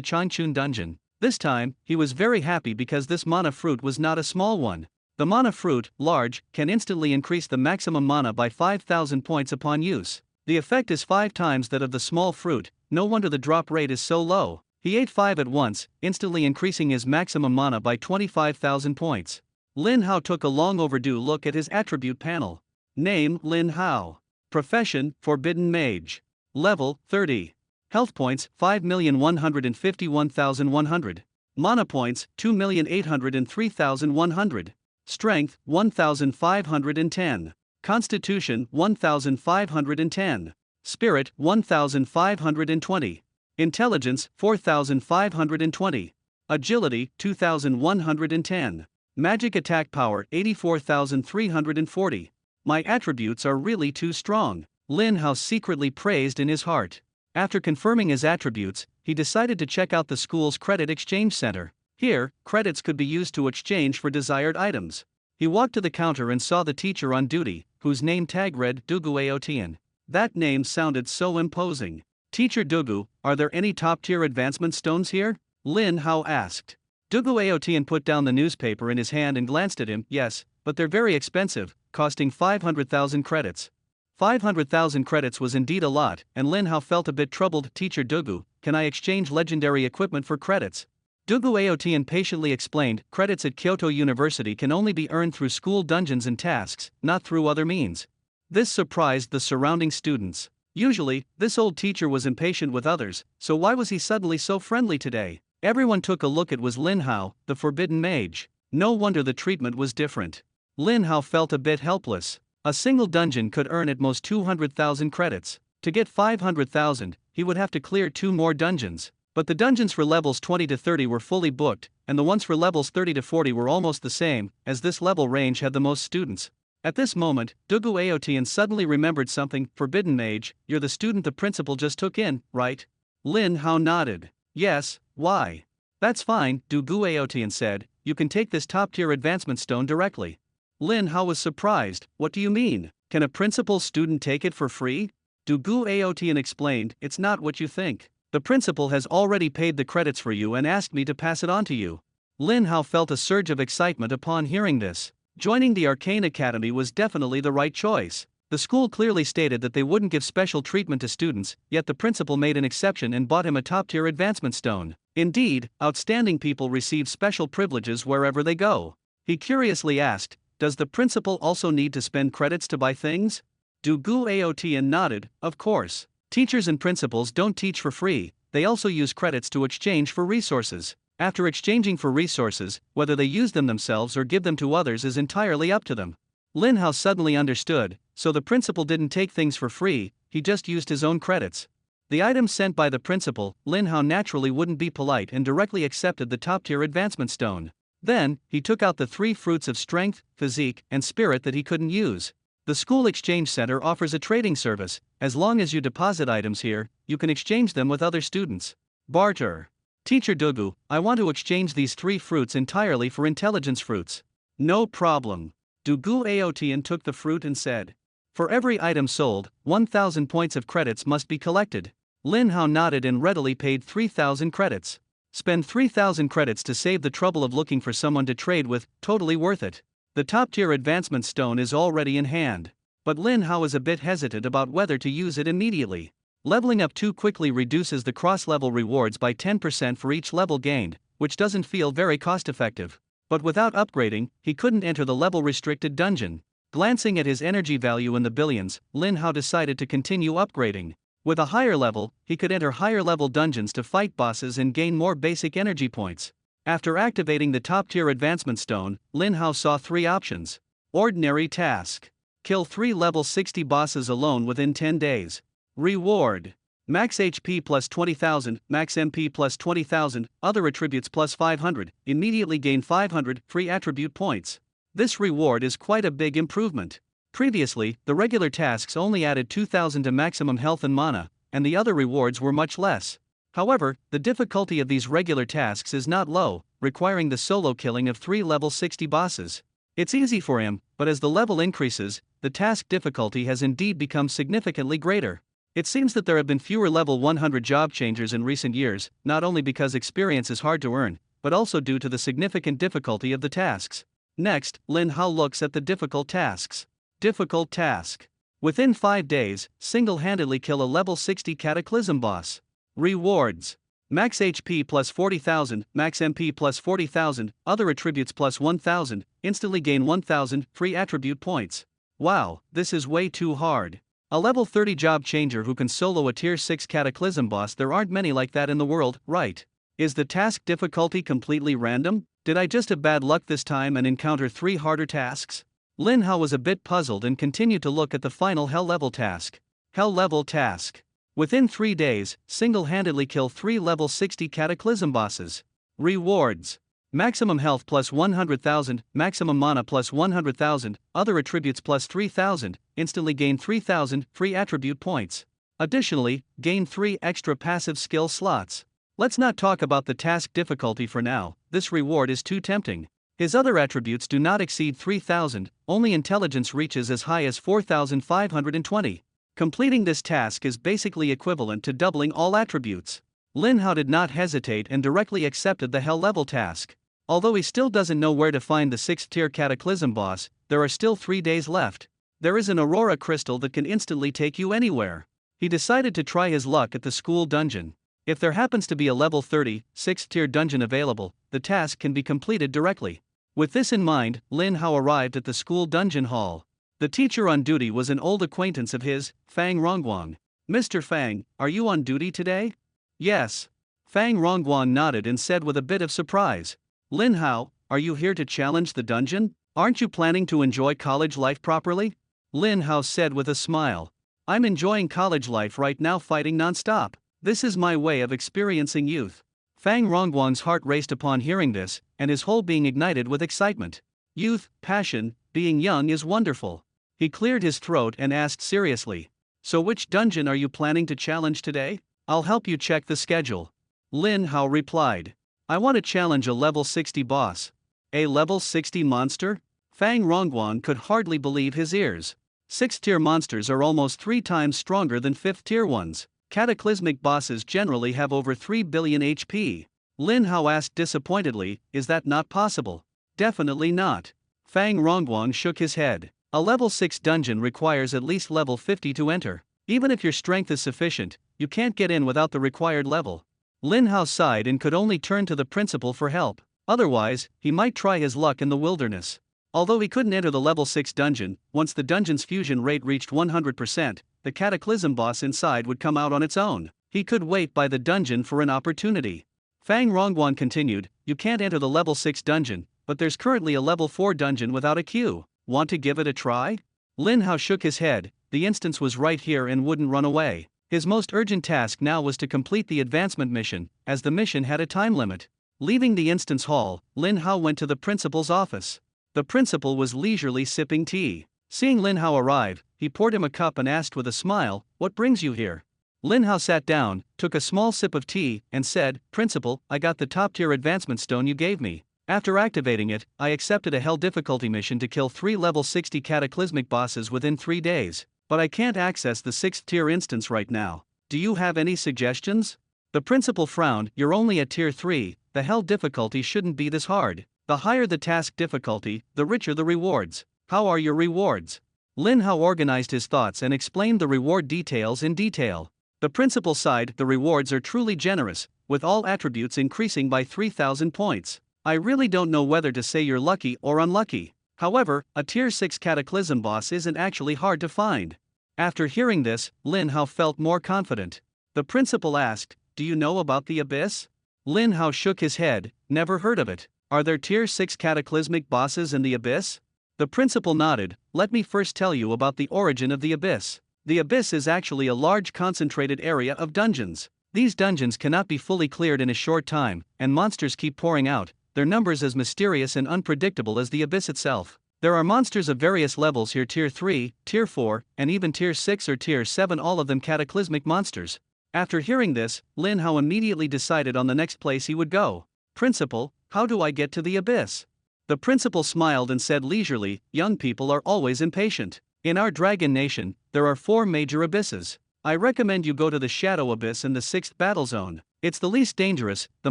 Speaker 1: Changchun dungeon. This time, he was very happy because this mana fruit was not a small one. The mana fruit, large, can instantly increase the maximum mana by 5,000 points upon use. The effect is 5 times that of the small fruit, no wonder the drop rate is so low. He ate 5 at once, instantly increasing his maximum mana by 25,000 points. Lin Hao took a long overdue look at his attribute panel. Name: Lin Hao. Profession: Forbidden Mage. Level: 30. Health points: 5,151,100. Mana points: 2,803,100. Strength: 1,510. Constitution: 1,510. Spirit: 1,520. Intelligence: 4,520. Agility: 2,110. Magic attack power: 84,340. My attributes are really too strong, Lin Hao secretly praised in his heart. After confirming his attributes, he decided to check out the school's credit exchange center. Here, credits could be used to exchange for desired items. He walked to the counter and saw the teacher on duty, whose name tag read Dugu Aotian. That name sounded so imposing. Teacher Dugu, are there any top-tier advancement stones here? Lin Hao asked. Dugu Aotian put down the newspaper in his hand and glanced at him. Yes, but they're very expensive, costing 500,000 credits. 500,000 credits was indeed a lot, and Lin Hao felt a bit troubled. Teacher Dugu, can I exchange legendary equipment for credits? Dugu Aotian patiently explained, credits at Kyoto University can only be earned through school dungeons and tasks, not through other means. This surprised the surrounding students. Usually, this old teacher was impatient with others, so why was he suddenly so friendly today? Everyone took a look at was Lin Hao, the forbidden mage. No wonder the treatment was different. Lin Hao felt a bit helpless. A single dungeon could earn at most 200,000 credits. To get 500,000, he would have to clear 2 more dungeons. But the dungeons for levels 20 to 30 were fully booked, and the ones for levels 30 to 40 were almost the same, as this level range had the most students. At this moment, Dugu Aotian suddenly remembered something. Forbidden Mage, you're the student the principal just took in, right? Lin Hao nodded. Yes, why? That's fine, Dugu Aotian said, you can take this top-tier advancement stone directly. Lin Hao was surprised. What do you mean? Can a principal student take it for free? Dugu Aotian explained, it's not what you think. The principal has already paid the credits for you and asked me to pass it on to you. Lin Hao felt a surge of excitement upon hearing this. Joining the Arcane Academy was definitely the right choice. The school clearly stated that they wouldn't give special treatment to students, yet the principal made an exception and bought him a top-tier advancement stone. Indeed, outstanding people receive special privileges wherever they go. He curiously asked, does the principal also need to spend credits to buy things? Dugu Aotian nodded, of course. Teachers and principals don't teach for free, they also use credits to exchange for resources. After exchanging for resources, whether they use them themselves or give them to others is entirely up to them. Lin Hao suddenly understood, so the principal didn't take things for free, he just used his own credits. The items sent by the principal, Lin Hao naturally wouldn't be polite and directly accepted the top-tier advancement stone. Then, he took out the 3 fruits of strength, physique, and spirit that he couldn't use. The school exchange center offers a trading service. As long as you deposit items here, you can exchange them with other students. Barter. Teacher Dugu, I want to exchange these 3 fruits entirely for intelligence fruits. No problem. Dugu Aotian took the fruit and said, for every item sold, 1,000 points of credits must be collected. Lin Hao nodded and readily paid 3,000 credits. Spend 3,000 credits to save the trouble of looking for someone to trade with, totally worth it. The top tier advancement stone is already in hand. But Lin Hao is a bit hesitant about whether to use it immediately. Leveling up too quickly reduces the cross-level rewards by 10% for each level gained, which doesn't feel very cost-effective. But without upgrading, he couldn't enter the level-restricted dungeon. Glancing at his energy value in the billions, Lin Hao decided to continue upgrading. With a higher level, he could enter higher-level dungeons to fight bosses and gain more basic energy points. After activating the top-tier advancement stone, Lin Hao saw 3 options. Ordinary task. Kill 3 level 60 bosses alone within 10 days. Reward. Max HP plus 20,000, max MP plus 20,000, other attributes plus 500, immediately gain 500 free attribute points. This reward is quite a big improvement. Previously, the regular tasks only added 2,000 to maximum health and mana, and the other rewards were much less. However, the difficulty of these regular tasks is not low, requiring the solo killing of 3 level 60 bosses. It's easy for him, but as the level increases, the task difficulty has indeed become significantly greater. It seems that there have been fewer level 100 job changers in recent years, not only because experience is hard to earn, but also due to the significant difficulty of the tasks. Next, Lin Hao looks at the difficult tasks. Difficult task. Within 5 days, single-handedly kill a level 60 Cataclysm boss. Rewards. Max HP plus 40,000, max MP plus 40,000, other attributes plus 1,000, instantly gain 1,000 free attribute points. Wow, this is way too hard. A level 30 job changer who can solo a tier 6 Cataclysm boss, there aren't many like that in the world, right? Is the task difficulty completely random? Did I just have bad luck this time and encounter 3 harder tasks? Lin Hao was a bit puzzled and continued to look at the final Hell level task. Hell level task. Within 3 days, single-handedly kill 3 level 60 Cataclysm bosses. Rewards. Maximum health plus 100,000, maximum mana plus 100,000, other attributes plus 3,000, instantly gain 3,000 free attribute points. Additionally, gain 3 extra passive skill slots. Let's not talk about the task difficulty for now, this reward is too tempting. His other attributes do not exceed 3,000, only intelligence reaches as high as 4,520. Completing this task is basically equivalent to doubling all attributes. Lin Hao did not hesitate and directly accepted the Hell level task. Although he still doesn't know where to find the 6th tier Cataclysm boss, there are still 3 days left. There is an Aurora crystal that can instantly take you anywhere. He decided to try his luck at the school dungeon. If there happens to be a level 30, 6th tier dungeon available, the task can be completed directly. With this in mind, Lin Hao arrived at the school dungeon hall. The teacher on duty was an old acquaintance of his, Fang Rongguang. Mr. Fang, are you on duty today? Yes. Fang Rongguang nodded and said with a bit of surprise. Lin Hao, are you here to challenge the dungeon? Aren't you planning to enjoy college life properly? Lin Hao said with a smile. I'm enjoying college life right now, fighting non-stop. This is my way of experiencing youth. Fang Rongguang's heart raced upon hearing this, and his whole being ignited with excitement. Youth, passion, being young is wonderful. He cleared his throat and asked seriously. So which dungeon are you planning to challenge today? I'll help you check the schedule. Lin Hao replied. I want to challenge a level 60 boss. A level 60 monster? Fang Rongguang could hardly believe his ears. 6th tier monsters are almost 3 times stronger than 5th tier ones. Cataclysmic bosses generally have over 3 billion HP. Lin Hao asked disappointedly, is that not possible? Definitely not. Fang Rongguang shook his head. A level 6 dungeon requires at least level 50 to enter. Even if your strength is sufficient, you can't get in without the required level. Lin Hao sighed and could only turn to the principal for help. Otherwise, he might try his luck in the wilderness. Although he couldn't enter the level 6 dungeon, once the dungeon's fusion rate reached 100%, the Cataclysm boss inside would come out on its own. He could wait by the dungeon for an opportunity. Fang Rongguang continued, you can't enter the level 6 dungeon, but there's currently a level 4 dungeon without a queue. Want to give it a try? Lin Hao shook his head, the instance was right here and wouldn't run away. His most urgent task now was to complete the advancement mission, as the mission had a time limit. Leaving the instance hall, Lin Hao went to the principal's office. The principal was leisurely sipping tea. Seeing Lin Hao arrive, he poured him a cup and asked with a smile, what brings you here? Lin Hao sat down, took a small sip of tea, and said, Principal, I got the top-tier advancement stone you gave me. After activating it, I accepted a hell difficulty mission to kill 3 level 60 cataclysmic bosses within 3 days, but I can't access the 6th tier instance right now. Do you have any suggestions? The principal frowned. You're only at tier 3, the hell difficulty shouldn't be this hard. The higher the task difficulty, the richer the rewards. How are your rewards? Lin Hao organized his thoughts and explained the reward details in detail. The principal sighed. The rewards are truly generous, with all attributes increasing by 3,000 points. I really don't know whether to say you're lucky or unlucky. However, a tier 6 Cataclysm boss isn't actually hard to find. After hearing this, Lin Hao felt more confident. The principal asked, do you know about the Abyss? Lin Hao shook his head. Never heard of it. Are there tier 6 cataclysmic bosses in the Abyss? The principal nodded. Let me first tell you about the origin of the Abyss. The Abyss is actually a large concentrated area of dungeons. These dungeons cannot be fully cleared in a short time, and monsters keep pouring out, their numbers as mysterious and unpredictable as the Abyss itself. There are monsters of various levels here, tier 3, tier 4, and even tier 6 or tier 7, all of them cataclysmic monsters. After hearing this, Lin Hao immediately decided on the next place he would go. Principal, how do I get to the Abyss? The principal smiled and said leisurely, young people are always impatient. In our Dragon Nation, there are 4 major abysses. I recommend you go to the Shadow Abyss in the 6th Battle Zone. It's the least dangerous, the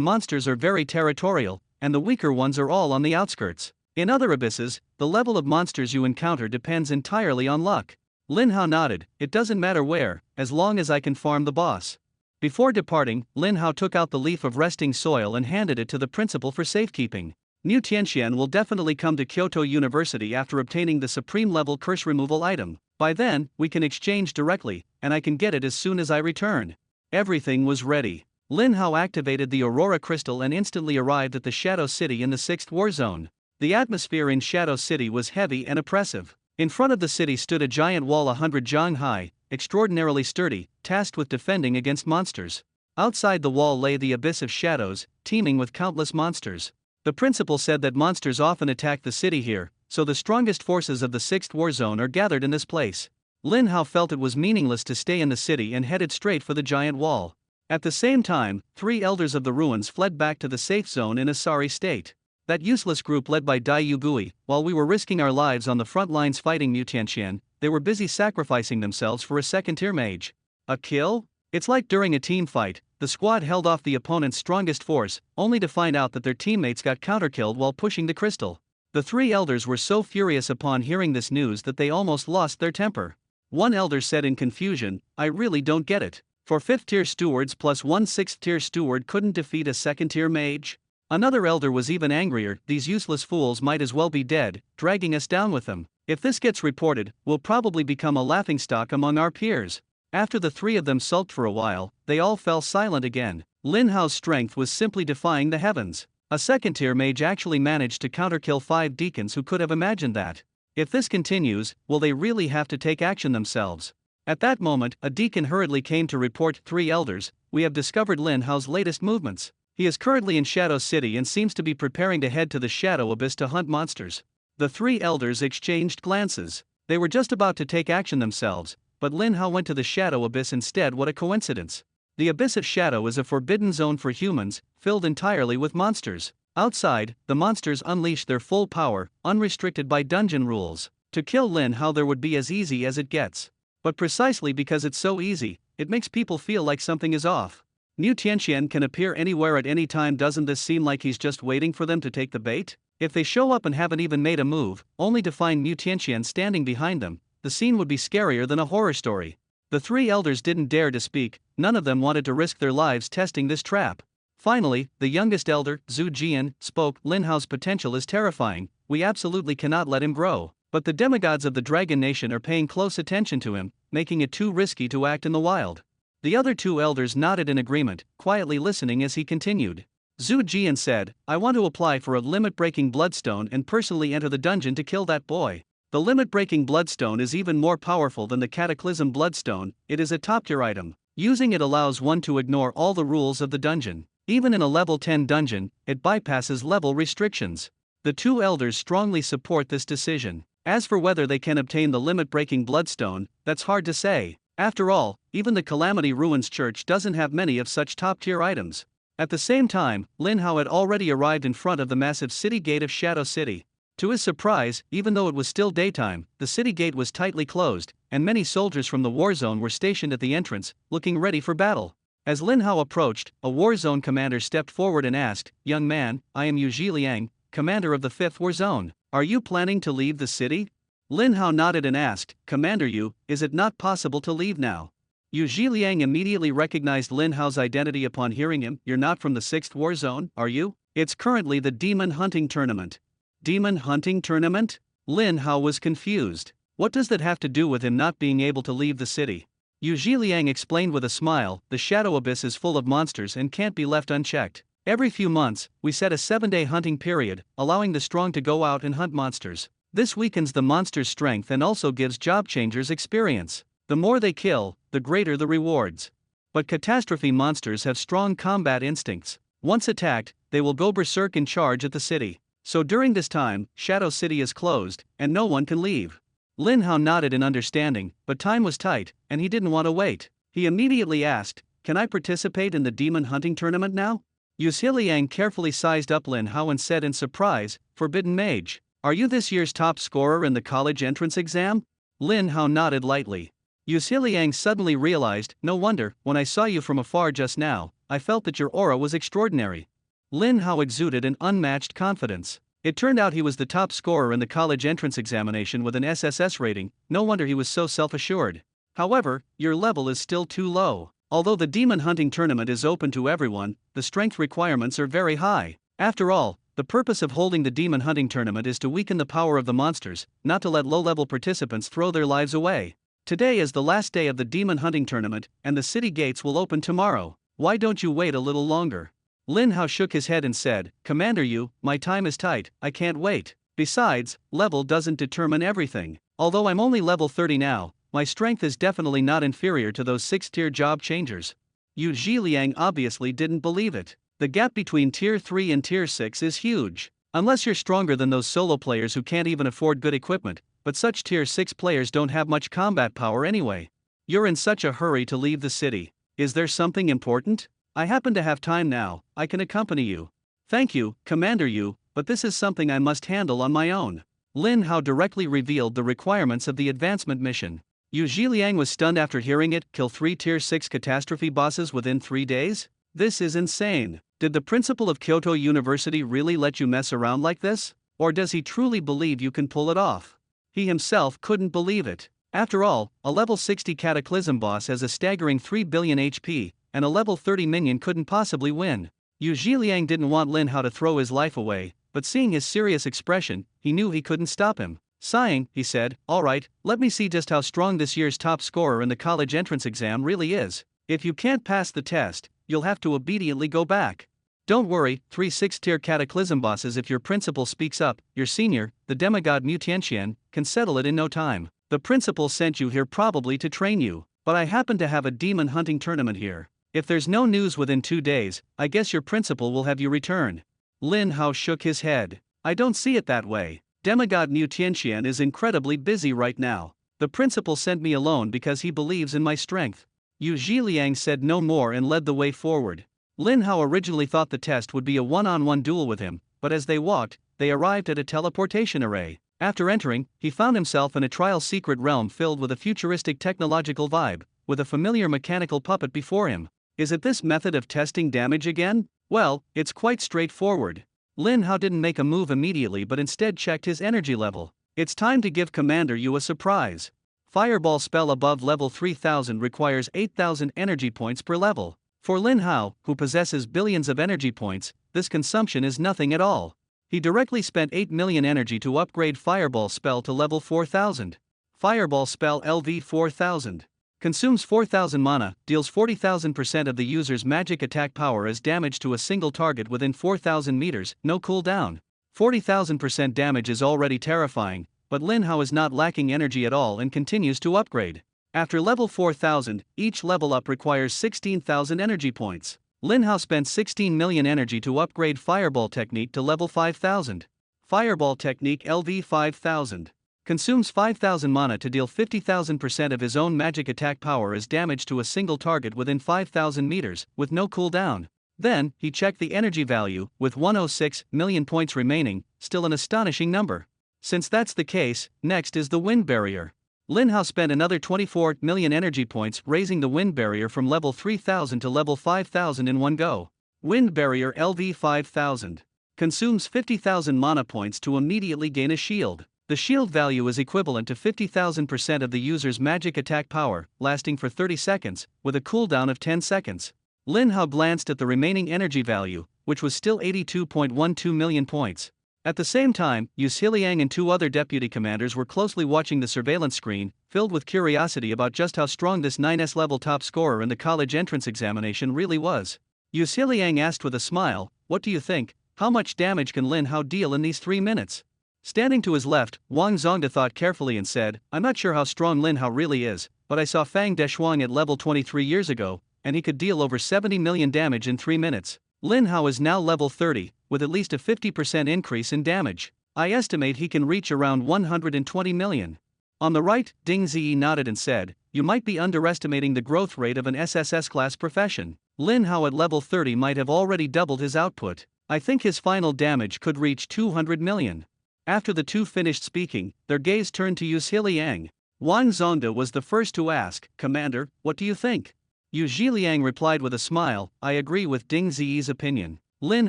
Speaker 1: monsters are very territorial, and the weaker ones are all on the outskirts. In other abysses, the level of monsters you encounter depends entirely on luck. Lin Hao nodded. It doesn't matter where, as long as I can farm the boss. Before departing, Lin Hao took out the leaf of resting soil and handed it to the principal for safekeeping. Mu Tianxian will definitely come to Kyoto University after obtaining the supreme level curse removal item. By then, we can exchange directly, and I can get it as soon as I return. Everything was ready. Lin Hao activated the Aurora Crystal and instantly arrived at the Shadow City in the 6th War Zone. The atmosphere in Shadow City was heavy and oppressive. In front of the city stood a giant wall 100 zhang high, extraordinarily sturdy, tasked with defending against monsters. Outside the wall lay the Abyss of Shadows, teeming with countless monsters. The principal said that monsters often attack the city here, so the strongest forces of the 6th War Zone are gathered in this place. Lin Hao felt it was meaningless to stay in the city and headed straight for the giant wall. At the same time, 3 elders of the ruins fled back to the safe zone in a sorry state. That useless group led by Dai Yugui, while we were risking our lives on the front lines fighting Mu Tianxian, they were busy sacrificing themselves for a second-tier mage. A kill? It's like during a team fight, the squad held off the opponent's strongest force, only to find out that their teammates got counterkilled while pushing the crystal. The 3 elders were so furious upon hearing this news that they almost lost their temper. One elder said in confusion, I really don't get it. For 5th-tier stewards plus 1 6th-tier steward couldn't defeat a second-tier mage? Another elder was even angrier, these useless fools might as well be dead, dragging us down with them. If this gets reported, we'll probably become a laughingstock among our peers. After the 3 of them sulked for a while, they all fell silent again. Lin Hao's strength was simply defying the heavens. A second-tier mage actually managed to counterkill 5 deacons. Who could have imagined that? If this continues, will they really have to take action themselves? At that moment, a deacon hurriedly came to report, 3 elders, we have discovered Lin Hao's latest movements. He is currently in Shadow City and seems to be preparing to head to the Shadow Abyss to hunt monsters. The 3 elders exchanged glances. They were just about to take action themselves, but Lin Hao went to the Shadow Abyss instead. What a coincidence. The Abyss of Shadow is a forbidden zone for humans, filled entirely with monsters. Outside, the monsters unleash their full power, unrestricted by dungeon rules. To kill Lin Hao there would be as easy as it gets. But precisely because it's so easy, it makes people feel like something is off. Mu Tianxian can appear anywhere at any time. Doesn't this seem like he's just waiting for them to take the bait? If they show up and haven't even made a move, only to find Mu Tianxian standing behind them, the scene would be scarier than a horror story. The 3 elders didn't dare to speak, none of them wanted to risk their lives testing this trap. Finally, the youngest elder, Zhu Jian, spoke, Lin Hao's potential is terrifying, we absolutely cannot let him grow. But the demigods of the Dragon Nation are paying close attention to him, making it too risky to act in the wild. The other 2 elders nodded in agreement, quietly listening as he continued. Zhu Jian said, I want to apply for a limit-breaking bloodstone and personally enter the dungeon to kill that boy. The limit-breaking bloodstone is even more powerful than the Cataclysm bloodstone, it is a top-tier item. Using it allows one to ignore all the rules of the dungeon. Even in a level 10 dungeon, it bypasses level restrictions. The 2 elders strongly support this decision. As for whether they can obtain the limit-breaking bloodstone, that's hard to say. After all, even the Calamity Ruins Church doesn't have many of such top-tier items. At the same time, Lin Hao had already arrived in front of the massive city gate of Shadow City. To his surprise, even though it was still daytime, the city gate was tightly closed, and many soldiers from the war zone were stationed at the entrance, looking ready for battle. As Lin Hao approached, a war zone commander stepped forward and asked, "Young man, I am Yu Zhiliang, commander of the 5th War Zone. Are you planning to leave the city?" Lin Hao nodded and asked, "Commander Yu, is it not possible to leave now?" Yu Zhiliang immediately recognized Lin Hao's identity upon hearing him. "You're not from the 6th War Zone, are you? It's currently the Demon Hunting Tournament." Demon Hunting Tournament? Lin Hao was confused. What does that have to do with him not being able to leave the city? Yu Zhiliang explained with a smile, "The Shadow Abyss is full of monsters and can't be left unchecked. Every few months, we set a 7-day hunting period, allowing the strong to go out and hunt monsters. This weakens the monster's strength and also gives job changers experience. The more they kill, the greater the rewards. But catastrophe monsters have strong combat instincts. Once attacked, they will go berserk and charge at the city. So during this time, Shadow City is closed, and no one can leave." Lin Hao nodded in understanding, but time was tight, and he didn't want to wait. He immediately asked, "Can I participate in the Demon Hunting Tournament now?" Yu Zhiliang carefully sized up Lin Hao and said in surprise, "Forbidden Mage, are you this year's top scorer in the college entrance exam?" Lin Hao nodded lightly. Yu Zhiliang suddenly realized, "No wonder, when I saw you from afar just now, I felt that your aura was extraordinary." Lin Hao exuded an unmatched confidence. It turned out he was the top scorer in the college entrance examination with an SSS rating. No wonder he was so self-assured. "However, your level is still too low. Although the Demon Hunting Tournament is open to everyone, the strength requirements are very high. After all, the purpose of holding the Demon Hunting Tournament is to weaken the power of the monsters, not to let low-level participants throw their lives away. Today is the last day of the Demon Hunting Tournament, and the city gates will open tomorrow. Why don't you wait a little longer?" Lin Hao shook his head and said, "Commander Yu, my time is tight, I can't wait. Besides, level doesn't determine everything. Although I'm only level 30 now, my strength is definitely not inferior to those 6-tier job changers." Yu Zhiliang obviously didn't believe it. The gap between Tier 3 and Tier 6 is huge. Unless you're stronger than those solo players who can't even afford good equipment, but such Tier 6 players don't have much combat power anyway. You're in such a hurry to leave the city. Is there something important? I happen to have time now, I can accompany you. Thank you, Commander Yu, but this is something I must handle on my own. Lin Hao directly revealed the requirements of the advancement mission. Yu Zhiliang was stunned after hearing it. Kill 3 Tier 6 catastrophe bosses within 3 days? This is insane. Did the principal of Kyoto University really let you mess around like this? Or does he truly believe you can pull it off? He himself couldn't believe it. After all, a level 60 Cataclysm boss has a staggering 3 billion HP, and a level 30 minion couldn't possibly win. Yu Zhiliang didn't want Lin Hao to throw his life away, but seeing his serious expression, he knew he couldn't stop him. Sighing, he said, "Alright, let me see just how strong this year's top scorer in the college entrance exam really is. If you can't pass the test, you'll have to obediently go back. Don't worry, 3 6-tier Cataclysm bosses. If your principal speaks up, your senior, the demigod Mu Tianxian, can settle it in no time. The principal sent you here probably to train you, but I happen to have a demon hunting tournament here. If there's no news within 2 days, I guess your principal will have you return." Lin Hao shook his head. "I don't see it that way. Demigod Mu Tianxian is incredibly busy right now. The principal sent me alone because he believes in my strength." Yu Zhiliang said no more and led the way forward. Lin Hao originally thought the test would be a one-on-one duel with him, but as they walked, they arrived at a teleportation array. After entering, he found himself in a trial secret realm filled with a futuristic technological vibe, with a familiar mechanical puppet before him. Is it this method of testing damage again? Well, it's quite straightforward. Lin Hao didn't make a move immediately but instead checked his energy level. It's time to give Commander Yu a surprise. Fireball spell above level 3000 requires 8000 energy points per level. For Lin Hao, who possesses billions of energy points, this consumption is nothing at all. He directly spent 8 million energy to upgrade Fireball spell to level 4000. Fireball spell LV 4000. Consumes 4000 mana, deals 40,000% of the user's magic attack power as damage to a single target within 4000 meters, no cooldown. 40,000% damage is already terrifying, but Lin Hao is not lacking energy at all and continues to upgrade. After level 4000, each level up requires 16,000 energy points. Lin Hao spent 16 million energy to upgrade Fireball Technique to level 5000. Fireball Technique LV 5000. Consumes 5000 mana to deal 50,000% of his own magic attack power as damage to a single target within 5000 meters, with no cooldown. Then, he checked the energy value, with 106 million points remaining, still an astonishing number. Since that's the case, next is the wind barrier. Lin Hao spent another 24 million energy points raising the wind barrier from level 3000 to level 5000 in one go. Wind barrier LV 5000 consumes 50,000 mana points to immediately gain a shield. The shield value is equivalent to 50,000% of the user's magic attack power, lasting for 30 seconds, with a cooldown of 10 seconds. Lin Hao glanced at the remaining energy value, which was still 82.12 million points. At the same time, Yu Xiliang and two other deputy commanders were closely watching the surveillance screen, filled with curiosity about just how strong this 9S level top scorer in the college entrance examination really was. Yu Xiliang asked with a smile, "What do you think? How much damage can Lin Hao deal in these 3 minutes?" Standing to his left, Wang Zongde thought carefully and said, "I'm not sure how strong Lin Hao really is, but I saw Fang Deshuang at level 23 years ago, and he could deal over 70 million damage in 3 minutes. Lin Hao is now level 30, with at least a 50% increase in damage. I estimate he can reach around 120 million. On the right, Ding Ziyi nodded and said, "You might be underestimating the growth rate of an SSS class profession. Lin Hao at level 30 might have already doubled his output. I think his final damage could reach 200 million. After the two finished speaking, their gaze turned to Yu Xiliang. Wang Zongde was the first to ask, "Commander, what do you think?" Yu Xiliang replied with a smile, "I agree with Ding Ziyi's opinion. Lin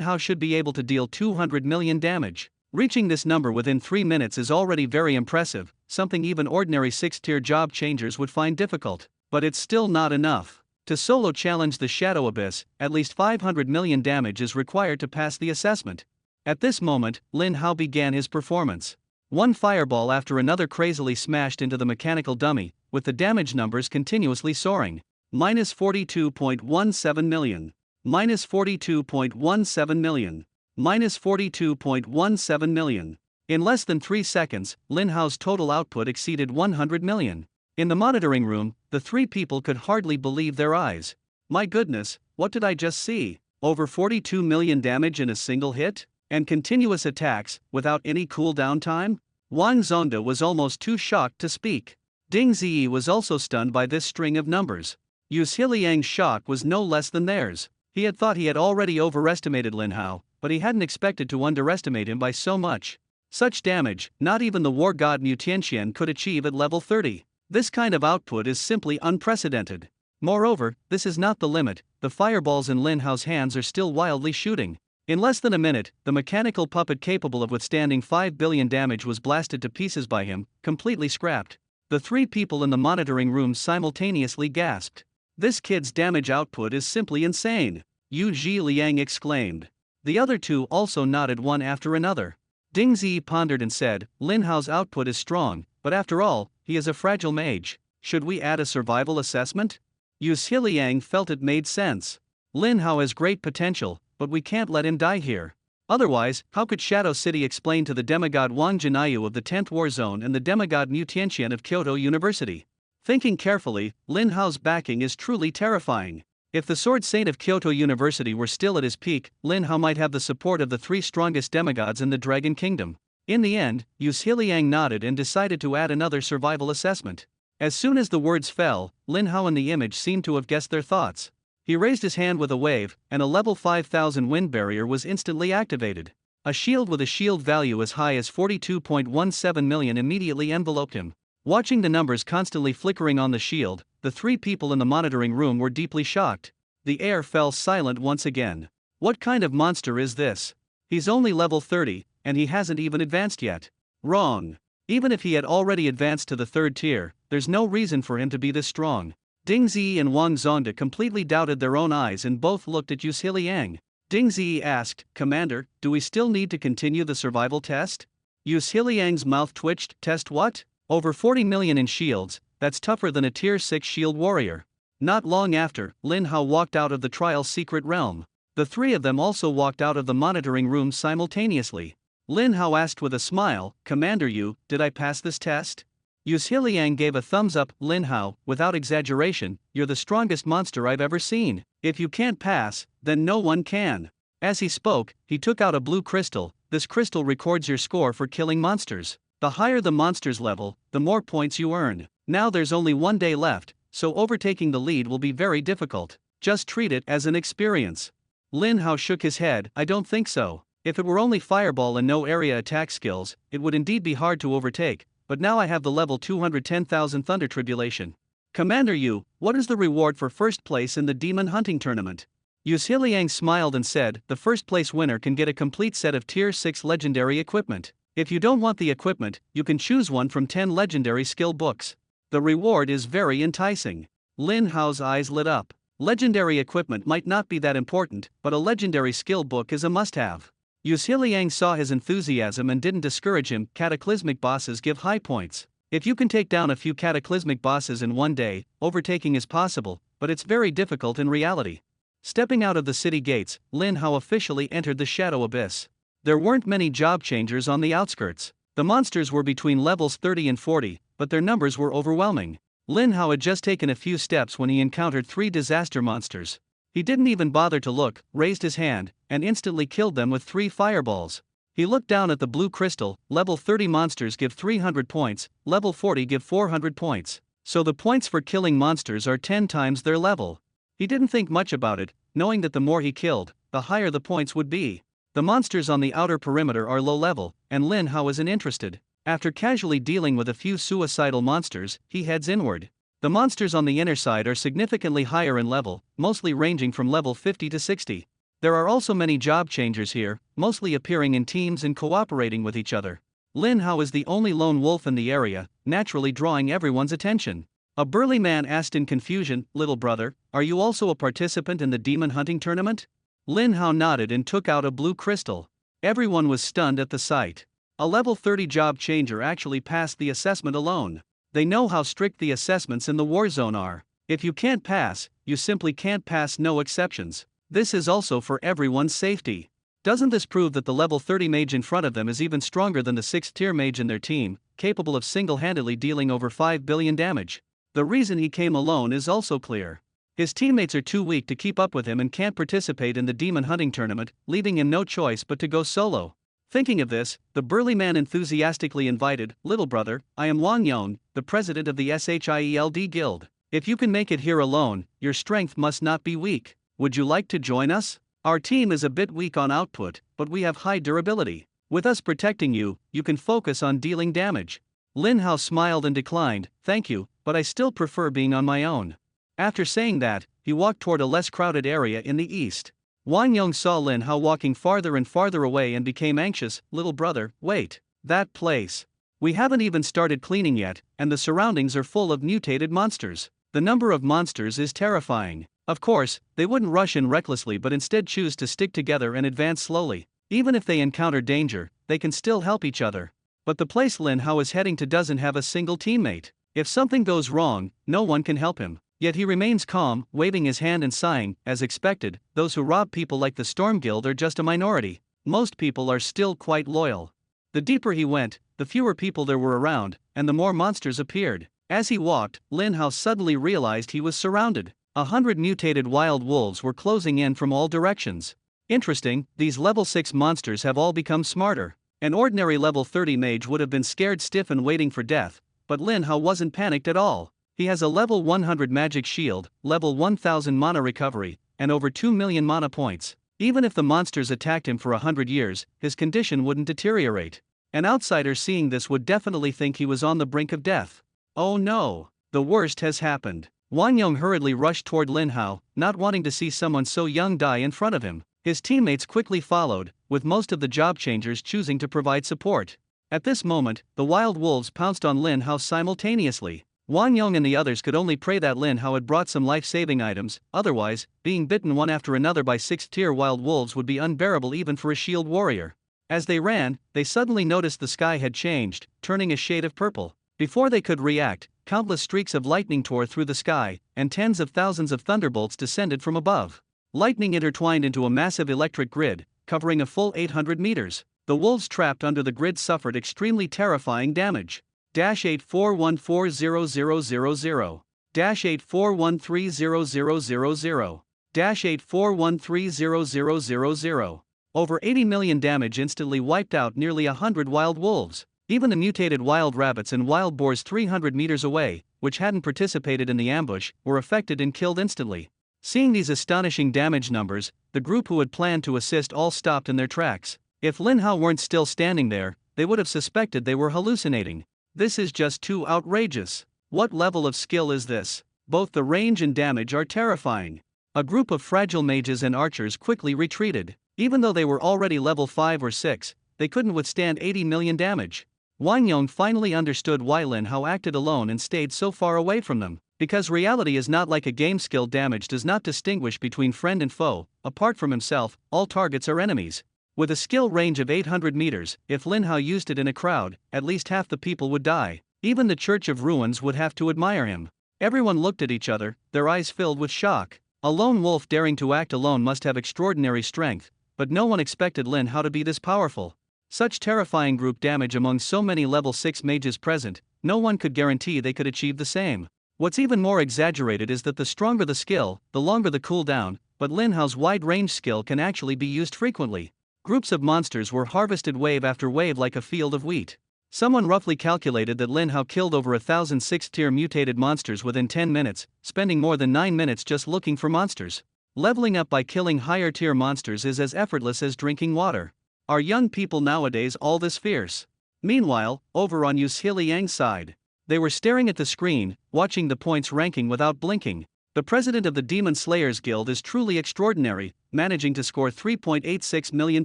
Speaker 1: Hao should be able to deal 200 million damage. Reaching this number within 3 minutes is already very impressive, something even ordinary 6th-tier job changers would find difficult. But it's still not enough. To solo challenge the Shadow Abyss, at least 500 million damage is required to pass the assessment." At this moment, Lin Hao began his performance. One fireball after another crazily smashed into the mechanical dummy, with the damage numbers continuously soaring. Minus 42.17 million. Minus 42.17 million. Minus 42.17 million. In less than 3 seconds, Lin Hao's total output exceeded 100 million. In the monitoring room, the three people could hardly believe their eyes. "My goodness, what did I just see? Over 42 million damage in a single hit? And continuous attacks, without any cooldown time?" Wang Zongde was almost too shocked to speak. Ding Ziyi was also stunned by this string of numbers. Yu Xiliang's shock was no less than theirs. He had thought he had already overestimated Lin Hao, but he hadn't expected to underestimate him by so much. Such damage, not even the war god Mu Tianxian could achieve at level 30. This kind of output is simply unprecedented. Moreover, this is not the limit, the fireballs in Lin Hao's hands are still wildly shooting. In less than a minute, the mechanical puppet capable of withstanding 5 billion damage was blasted to pieces by him, completely scrapped. The three people in the monitoring room simultaneously gasped. "This kid's damage output is simply insane," Yu Xiliang exclaimed. The other two also nodded one after another. Ding Ziyi pondered and said, "Lin Hao's output is strong, but after all, he is a fragile mage. Should we add a survival assessment?" Yu Xiliang felt it made sense. Lin Hao has great potential, but we can't let him die here. Otherwise, how could Shadow City explain to the demigod Wang Jinayu of the 10th War Zone and the demigod Mu Tianxian of Kyoto University? Thinking carefully, Lin Hao's backing is truly terrifying. If the Sword Saint of Kyoto University were still at his peak, Lin Hao might have the support of the 3 strongest demigods in the Dragon Kingdom. In the end, Yu Xiliang nodded and decided to add another survival assessment. As soon as the words fell, Lin Hao and the image seemed to have guessed their thoughts. He raised his hand with a wave, and a level 5000 wind barrier was instantly activated. A shield with a shield value as high as 42.17 million immediately enveloped him. Watching the numbers constantly flickering on the shield, the three people in the monitoring room were deeply shocked. The air fell silent once again. What kind of monster is this? He's only level 30, and he hasn't even advanced yet. Wrong. Even if he had already advanced to the 3rd tier, there's no reason for him to be this strong. Ding Ziyi and Wang Zongde completely doubted their own eyes and both looked at Yu Xiliang. Ding Ziyi asked, "Commander, do we still need to continue the survival test?" Yu Xiliang's mouth twitched. "Test what? Over 40 million in shields, that's tougher than a tier 6 shield warrior." Not long after, Lin Hao walked out of the trial's secret realm. The three of them also walked out of the monitoring room simultaneously. Lin Hao asked with a smile, "Commander Yu, did I pass this test?" Yu Xiliang gave a thumbs up. "Lin Hao, without exaggeration, you're the strongest monster I've ever seen. If you can't pass, then no one can." As he spoke, he took out a blue crystal. This crystal records your score for killing monsters. The higher the monster's level, the more points you earn. Now there's only 1 day left, so overtaking the lead will be very difficult. Just treat it as an experience. Lin Hao shook his head. "I don't think so. If it were only fireball and no area attack skills, it would indeed be hard to overtake, but now I have the level 210,000 Thunder Tribulation. Commander Yu, what is the reward for first place in the Demon Hunting Tournament? Yuzhiliang smiled and said, the first place winner can get a complete set of Tier 6 legendary equipment. If you don't want the equipment, you can choose one from 10 legendary skill books. The reward is very enticing. Lin Hao's eyes lit up. Legendary equipment might not be that important, but a legendary skill book is a must-have. Yuzhiliang saw his enthusiasm and didn't discourage him. Cataclysmic bosses give high points. If you can take down a few cataclysmic bosses in one day, overtaking is possible, but it's very difficult in reality. Stepping out of the city gates, Lin Hao officially entered the Shadow Abyss. There weren't many job changers on the outskirts. The monsters were between levels 30 and 40, but their numbers were overwhelming. Lin Hao had just taken a few steps when he encountered 3 disaster monsters. He didn't even bother to look, raised his hand, and instantly killed them with 3 fireballs. He looked down at the blue crystal. Level 30 monsters give 300 points, level 40 give 400 points. So the points for killing monsters are 10 times their level. He didn't think much about it, knowing that the more he killed, the higher the points would be. The monsters on the outer perimeter are low level, and Lin Hao isn't interested. After casually dealing with a few suicidal monsters, he heads inward. The monsters on the inner side are significantly higher in level, mostly ranging from level 50 to 60. There are also many job changers here, mostly appearing in teams and cooperating with each other. Lin Hao is the only lone wolf in the area, naturally drawing everyone's attention. A burly man asked in confusion, little brother, are you also a participant in the demon hunting tournament? Lin Hao nodded and took out a blue crystal. Everyone was stunned at the sight. A level 30 job changer actually passed the assessment alone. They know how strict the assessments in the war zone are. If you can't pass, you simply can't pass, no exceptions. This is also for everyone's safety. Doesn't this prove that the level 30 mage in front of them is even stronger than the 6th tier mage in their team, capable of single-handedly dealing over 5 billion damage? The reason he came alone is also clear. His teammates are too weak to keep up with him and can't participate in the demon hunting tournament, leaving him no choice but to go solo. Thinking of this, the burly man enthusiastically invited, little brother, I am Wang Yong, the president of the SHIELD Guild. If you can make it here alone, your strength must not be weak. Would you like to join us? Our team is a bit weak on output, but we have high durability. With us protecting you, you can focus on dealing damage. Lin Hao smiled and declined, thank you, but I still prefer being on my own. After saying that, he walked toward a less crowded area in the east. Wang Yong saw Lin Hao walking farther and farther away and became anxious, little brother, wait, that place. We haven't even started cleaning yet, and the surroundings are full of mutated monsters. The number of monsters is terrifying. Of course, they wouldn't rush in recklessly but instead choose to stick together and advance slowly. Even if they encounter danger, they can still help each other. But the place Lin Hao is heading to doesn't have a single teammate. If something goes wrong, no one can help him. Yet he remains calm, waving his hand and sighing. As expected, those who rob people like the Storm Guild are just a minority. Most people are still quite loyal. The deeper he went, the fewer people there were around, and the more monsters appeared. As he walked, Lin Hao suddenly realized he was surrounded. 100 mutated wild wolves were closing in from all directions. Interesting, these level 6 monsters have all become smarter. An ordinary level 30 mage would have been scared stiff and waiting for death, but Lin Hao wasn't panicked at all. He has a level 100 magic shield, level 1000 mana recovery, and over 2 million mana points. Even if the monsters attacked him for 100 years, his condition wouldn't deteriorate. An outsider seeing this would definitely think he was on the brink of death. Oh no, the worst has happened. Wang Yong hurriedly rushed toward Lin Hao, not wanting to see someone so young die in front of him. His teammates quickly followed, with most of the job changers choosing to provide support. At this moment, the wild wolves pounced on Lin Hao simultaneously. Wang Yong and the others could only pray that Lin Hao had brought some life-saving items, otherwise, being bitten one after another by 6th-tier wild wolves would be unbearable even for a shield warrior. As they ran, they suddenly noticed the sky had changed, turning a shade of purple. Before they could react, countless streaks of lightning tore through the sky, and tens of thousands of thunderbolts descended from above. Lightning intertwined into a massive electric grid, covering a full 800 meters. The wolves trapped under the grid suffered extremely terrifying damage. -84140000 -84130000 -84130000. Over 80 million damage instantly wiped out nearly 100 wild wolves. Even the mutated wild rabbits and wild boars 300 meters away, which hadn't participated in the ambush, were affected and killed instantly. Seeing these astonishing damage numbers, the group who had planned to assist all stopped in their tracks. If Lin Hao weren't still standing there, they would have suspected they were hallucinating. This is just too outrageous. What level of skill is this? Both the range and damage are terrifying. A group of fragile mages and archers quickly retreated. Even though they were already level 5 or 6, they couldn't withstand 80 million damage. Wang Yong finally understood why Lin Hao acted alone and stayed so far away from them. Because reality is not like a game. Skill damage does not distinguish between friend and foe. Apart from himself, all targets are enemies. With a skill range of 800 meters, if Lin Hao used it in a crowd, at least half the people would die. Even the Church of Ruins would have to admire him. Everyone looked at each other, their eyes filled with shock. A lone wolf daring to act alone must have extraordinary strength, but no one expected Lin Hao to be this powerful. Such terrifying group damage among so many level 6 mages present, no one could guarantee they could achieve the same. What's even more exaggerated is that the stronger the skill, the longer the cooldown, but Lin Hao's wide-range skill can actually be used frequently. Groups of monsters were harvested wave after wave like a field of wheat. Someone roughly calculated that Lin Hao killed over 1,000 6th-tier mutated monsters within 10 minutes, spending more than 9 minutes just looking for monsters. Leveling up by killing higher-tier monsters is as effortless as drinking water. Are young people nowadays all this fierce? Meanwhile, over on Yu Zhiliang's side, they were staring at the screen, watching the points ranking without blinking. The president of the Demon Slayers Guild is truly extraordinary, managing to score 3.86 million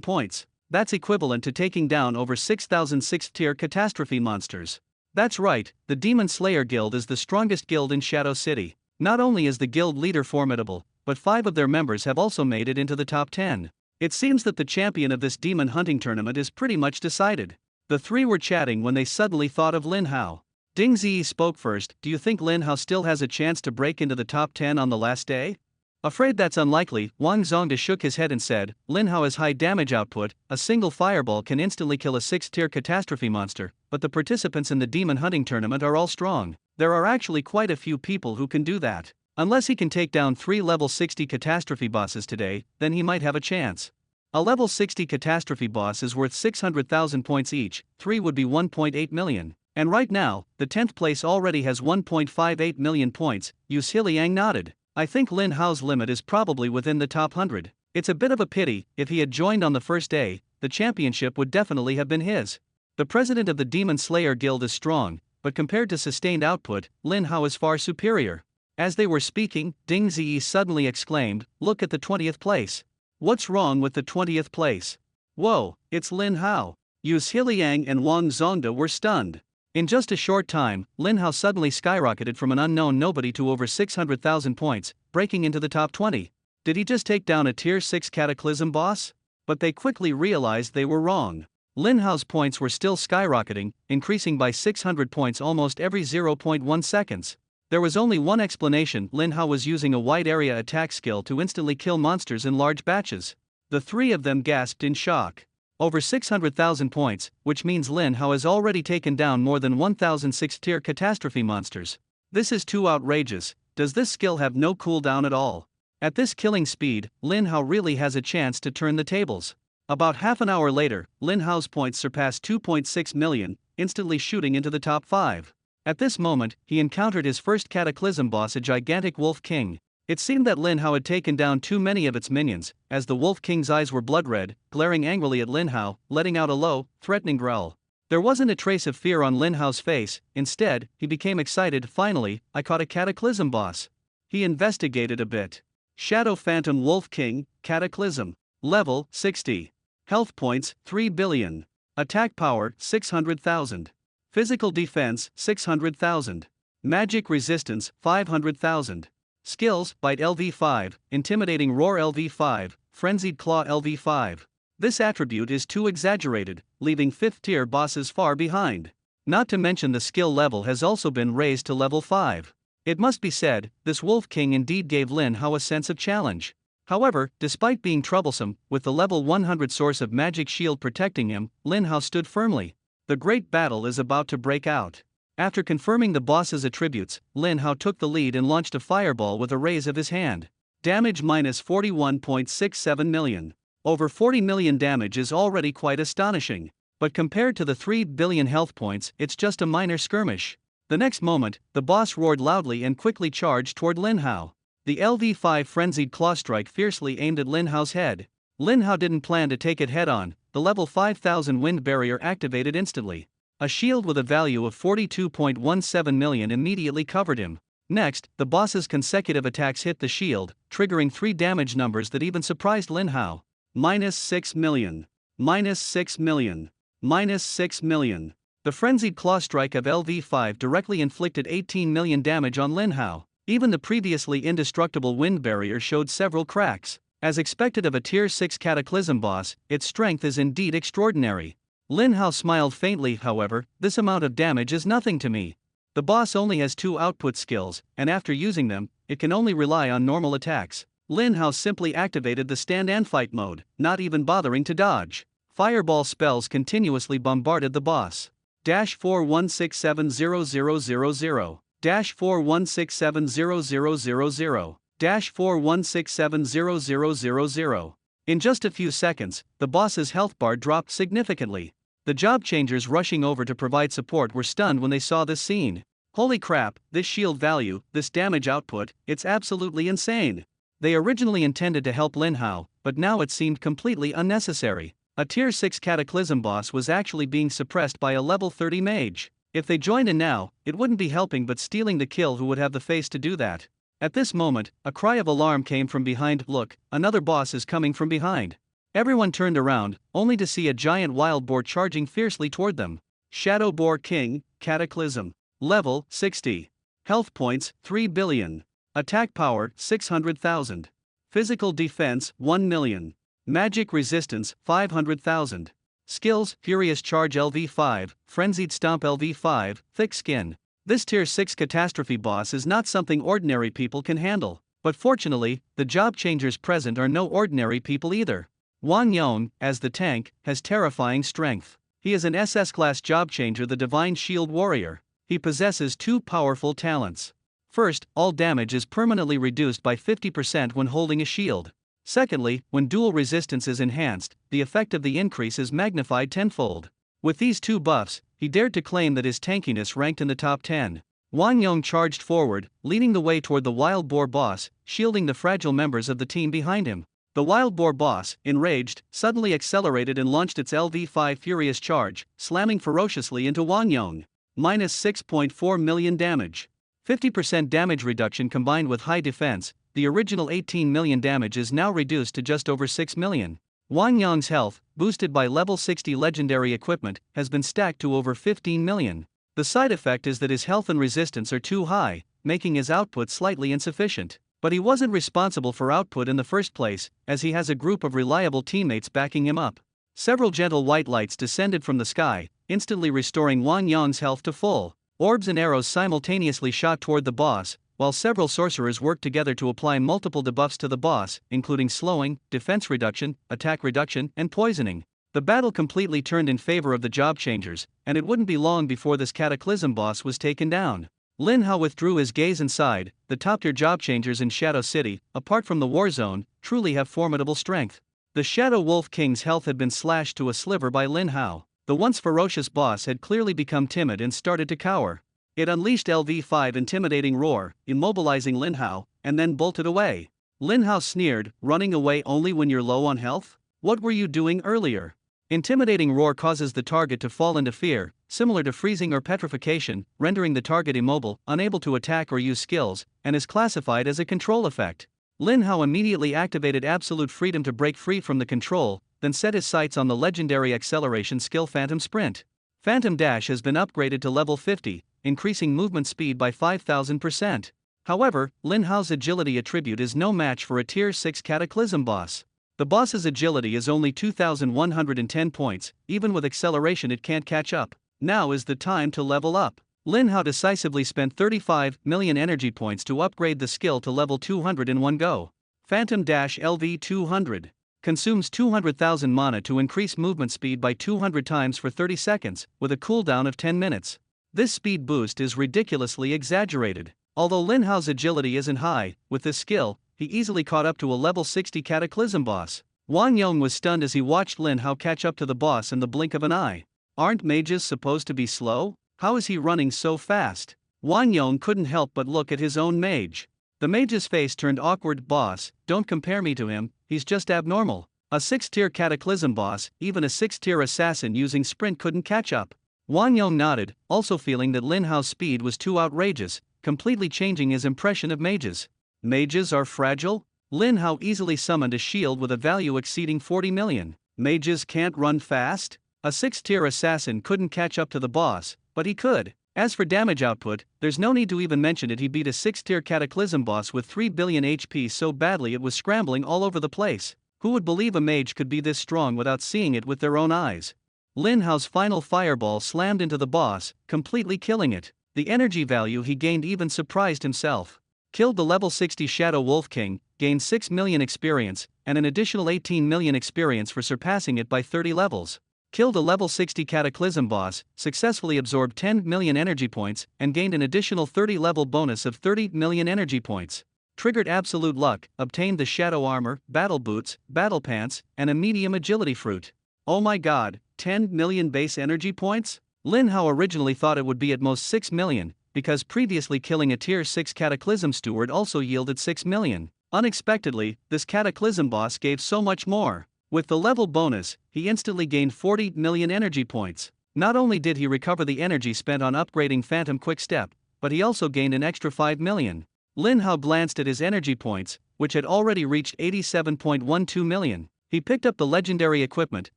Speaker 1: points. That's equivalent to taking down over 6,000 6th-tier catastrophe monsters. That's right, the Demon Slayer Guild is the strongest guild in Shadow City. Not only is the guild leader formidable, but 5 of their members have also made it into the top 10. It seems that the champion of this demon hunting tournament is pretty much decided. The 3 were chatting when they suddenly thought of Lin Hao. Ding Ziyi spoke first. Do you think Lin Hao still has a chance to break into the top 10 on the last day? Afraid that's unlikely, Wang Zongda shook his head and said, Lin Hao has high damage output, a single fireball can instantly kill a 6th-tier catastrophe monster, but the participants in the demon hunting tournament are all strong. There are actually quite a few people who can do that. Unless he can take down 3 level 60 catastrophe bosses today, then he might have a chance. A level 60 catastrophe boss is worth 600,000 points each, 3 would be 1.8 million. And right now, the 10th place already has 1.58 million points. Yu Zhiliang nodded. I think Lin Hao's limit is probably within the top 100. It's a bit of a pity, if he had joined on the first day, the championship would definitely have been his. The president of the Demon Slayer Guild is strong, but compared to sustained output, Lin Hao is far superior. As they were speaking, Ding Ziyi suddenly exclaimed, look at the 20th place. What's wrong with the 20th place? Whoa, it's Lin Hao. Yu Zhiliang and Wang Zongda were stunned. In just a short time, Lin Hao suddenly skyrocketed from an unknown nobody to over 600,000 points, breaking into the top 20. Did he just take down a tier 6 cataclysm boss? But they quickly realized they were wrong. Lin Hao's points were still skyrocketing, increasing by 600 points almost every 0.1 seconds. There was only one explanation: Lin Hao was using a wide area attack skill to instantly kill monsters in large batches. The 3 of them gasped in shock. Over 600,000 points, which means Lin Hao has already taken down more than 1,000 6th-tier catastrophe monsters. This is too outrageous. Does this skill have no cooldown at all? At this killing speed, Lin Hao really has a chance to turn the tables. About half an hour later, Lin Hao's points surpassed 2.6 million, instantly shooting into the top 5. At this moment, he encountered his first cataclysm boss, a gigantic Wolf King. It seemed that Lin Hao had taken down too many of its minions, as the Wolf King's eyes were blood red, glaring angrily at Lin Hao, letting out a low, threatening growl. There wasn't a trace of fear on Lin Hao's face. Instead, he became excited. Finally, I caught a cataclysm boss. He investigated a bit. Shadow Phantom Wolf King, Cataclysm. Level 60. Health points 3 billion. Attack power 600,000. Physical defense 600,000. Magic resistance 500,000. Skills: Bite LV5, Intimidating Roar LV5, Frenzied Claw LV5. This attribute is too exaggerated, leaving 5th tier bosses far behind. Not to mention the skill level has also been raised to level 5. It must be said, this Wolf King indeed gave Lin Hao a sense of challenge. However, despite being troublesome, with the level 100 source of magic shield protecting him, Lin Hao stood firmly. The great battle is about to break out. After confirming the boss's attributes, Lin Hao took the lead and launched a fireball with a raise of his hand. Damage minus 41.67 million. Over 40 million damage is already quite astonishing. But compared to the 3 billion health points, it's just a minor skirmish. The next moment, the boss roared loudly and quickly charged toward Lin Hao. The LV5 Frenzied Claw strike fiercely aimed at Lin Hao's head. Lin Hao didn't plan to take it head on. The level 5000 wind barrier activated instantly. A shield with a value of 42.17 million immediately covered him. Next, the boss's consecutive attacks hit the shield, triggering 3 damage numbers that even surprised Lin Hao. -6 million. -6 million. -6 million. The frenzied claw strike of LV5 directly inflicted 18 million damage on Lin Hao. Even the previously indestructible wind barrier showed several cracks. As expected of a Tier 6 Cataclysm boss, its strength is indeed extraordinary. Lin Hao smiled faintly, however, this amount of damage is nothing to me. The boss only has 2 output skills, and after using them, it can only rely on normal attacks. Lin Hao simply activated the stand and fight mode, not even bothering to dodge. Fireball spells continuously bombarded the boss. -41670000. -41670000. -41670000. In just a few seconds, the boss's health bar dropped significantly. The job changers rushing over to provide support were stunned when they saw this scene. Holy crap, this shield value, this damage output, it's absolutely insane. They originally intended to help Lin Hao, but now it seemed completely unnecessary. A Tier 6 Cataclysm boss was actually being suppressed by a level 30 mage. If they joined in now, it wouldn't be helping but stealing the kill who would have the face to do that. At this moment, a cry of alarm came from behind. Look, another boss is coming from behind. Everyone turned around, only to see a giant wild boar charging fiercely toward them. Shadow Boar King, Cataclysm. Level 60. Health points 3 billion. Attack power 600,000. Physical defense 1 million. Magic resistance 500,000. Skills: Furious Charge LV5, Frenzied Stomp LV5, Thick Skin. This Tier 6 Catastrophe boss is not something ordinary people can handle. But fortunately, the job changers present are no ordinary people either. Wang Yong, as the tank, has terrifying strength. He is an SS-class job changer, the Divine Shield Warrior. He possesses 2 powerful talents. First, all damage is permanently reduced by 50% when holding a shield. Secondly, when dual resistance is enhanced, the effect of the increase is magnified tenfold. With these 2 buffs, he dared to claim that his tankiness ranked in the top 10. Wang Yong charged forward, leading the way toward the Wild Boar boss, shielding the fragile members of the team behind him. The Wild Boar boss, enraged, suddenly accelerated and launched its LV5 Furious Charge, slamming ferociously into Wang Yong. -6.4 million damage. 50% damage reduction combined with high defense, the original 18 million damage is now reduced to just over 6 million. Wang Yong's health, boosted by level 60 legendary equipment, has been stacked to over 15 million. The side effect is that his health and resistance are too high, making his output slightly insufficient. But he wasn't responsible for output in the first place, as he has a group of reliable teammates backing him up. Several gentle white lights descended from the sky, instantly restoring Wang Yong's health to full. Orbs and arrows simultaneously shot toward the boss, while several sorcerers worked together to apply multiple debuffs to the boss, including slowing, defense reduction, attack reduction, and poisoning. The battle completely turned in favor of the job changers, and it wouldn't be long before this Cataclysm boss was taken down. Lin Hao withdrew his gaze and sighed. The top-tier job changers in Shadow City, apart from the war zone, truly have formidable strength. The Shadow Wolf King's health had been slashed to a sliver by Lin Hao. The once ferocious boss had clearly become timid and started to cower. It unleashed LV5 intimidating roar, immobilizing Lin Hao, and then bolted away. Lin Hao sneered, running away only when you're low on health? What were you doing earlier? Intimidating roar causes the target to fall into fear, similar to freezing or petrification, rendering the target immobile, unable to attack or use skills, and is classified as a control effect. Lin Hao immediately activated absolute freedom to break free from the control, then set his sights on the legendary acceleration skill Phantom Sprint. Phantom Dash has been upgraded to level 50, increasing movement speed by 5,000%. However, Lin Hao's agility attribute is no match for a Tier 6 Cataclysm boss. The boss's agility is only 2,110 points, even with acceleration it can't catch up. Now is the time to level up. Lin Hao decisively spent 35 million energy points to upgrade the skill to level 200 in one go. Phantom Dash LV 200. Consumes 200,000 mana to increase movement speed by 200 times for 30 seconds, with a cooldown of 10 minutes. This speed boost is ridiculously exaggerated. Although Lin Hao's agility isn't high, with this skill, he easily caught up to a level 60 Cataclysm boss. Wang Yong was stunned as he watched Lin Hao catch up to the boss in the blink of an eye. Aren't mages supposed to be slow? How is he running so fast? Wang Yong couldn't help but look at his own mage. The mage's face turned awkward. Boss, don't compare me to him, he's just abnormal. A 6th tier Cataclysm boss, even a 6th tier assassin using sprint couldn't catch up. Wang Yong nodded, also feeling that Lin Hao's speed was too outrageous, completely changing his impression of mages. Mages are fragile? Lin Hao easily summoned a shield with a value exceeding 40 million. Mages can't run fast? A 6th-tier assassin couldn't catch up to the boss, but he could. As for damage output, there's no need to even mention it. He beat a 6th-tier Cataclysm boss with 3 billion HP so badly it was scrambling all over the place. Who would believe a mage could be this strong without seeing it with their own eyes? Lin Hao's final fireball slammed into the boss, completely killing it. The energy value he gained even surprised himself. Killed the level 60 Shadow Wolf King, gained 6 million experience, and an additional 18 million experience for surpassing it by 30 levels. Killed a level 60 Cataclysm boss, successfully absorbed 10 million energy points, and gained an additional 30 level bonus of 30 million energy points. Triggered absolute luck, obtained the Shadow Armor, Battle Boots, Battle Pants, and a medium agility fruit. Oh my god, 10 million base energy points? Lin Hao originally thought it would be at most 6 million, because previously killing a tier 6 Cataclysm Steward also yielded 6 million. Unexpectedly, this Cataclysm boss gave so much more. With the level bonus, he instantly gained 40 million energy points. Not only did he recover the energy spent on upgrading Phantom Quick Step, but he also gained an extra 5 million. Lin Hao glanced at his energy points, which had already reached 87.12 million. He picked up the legendary equipment,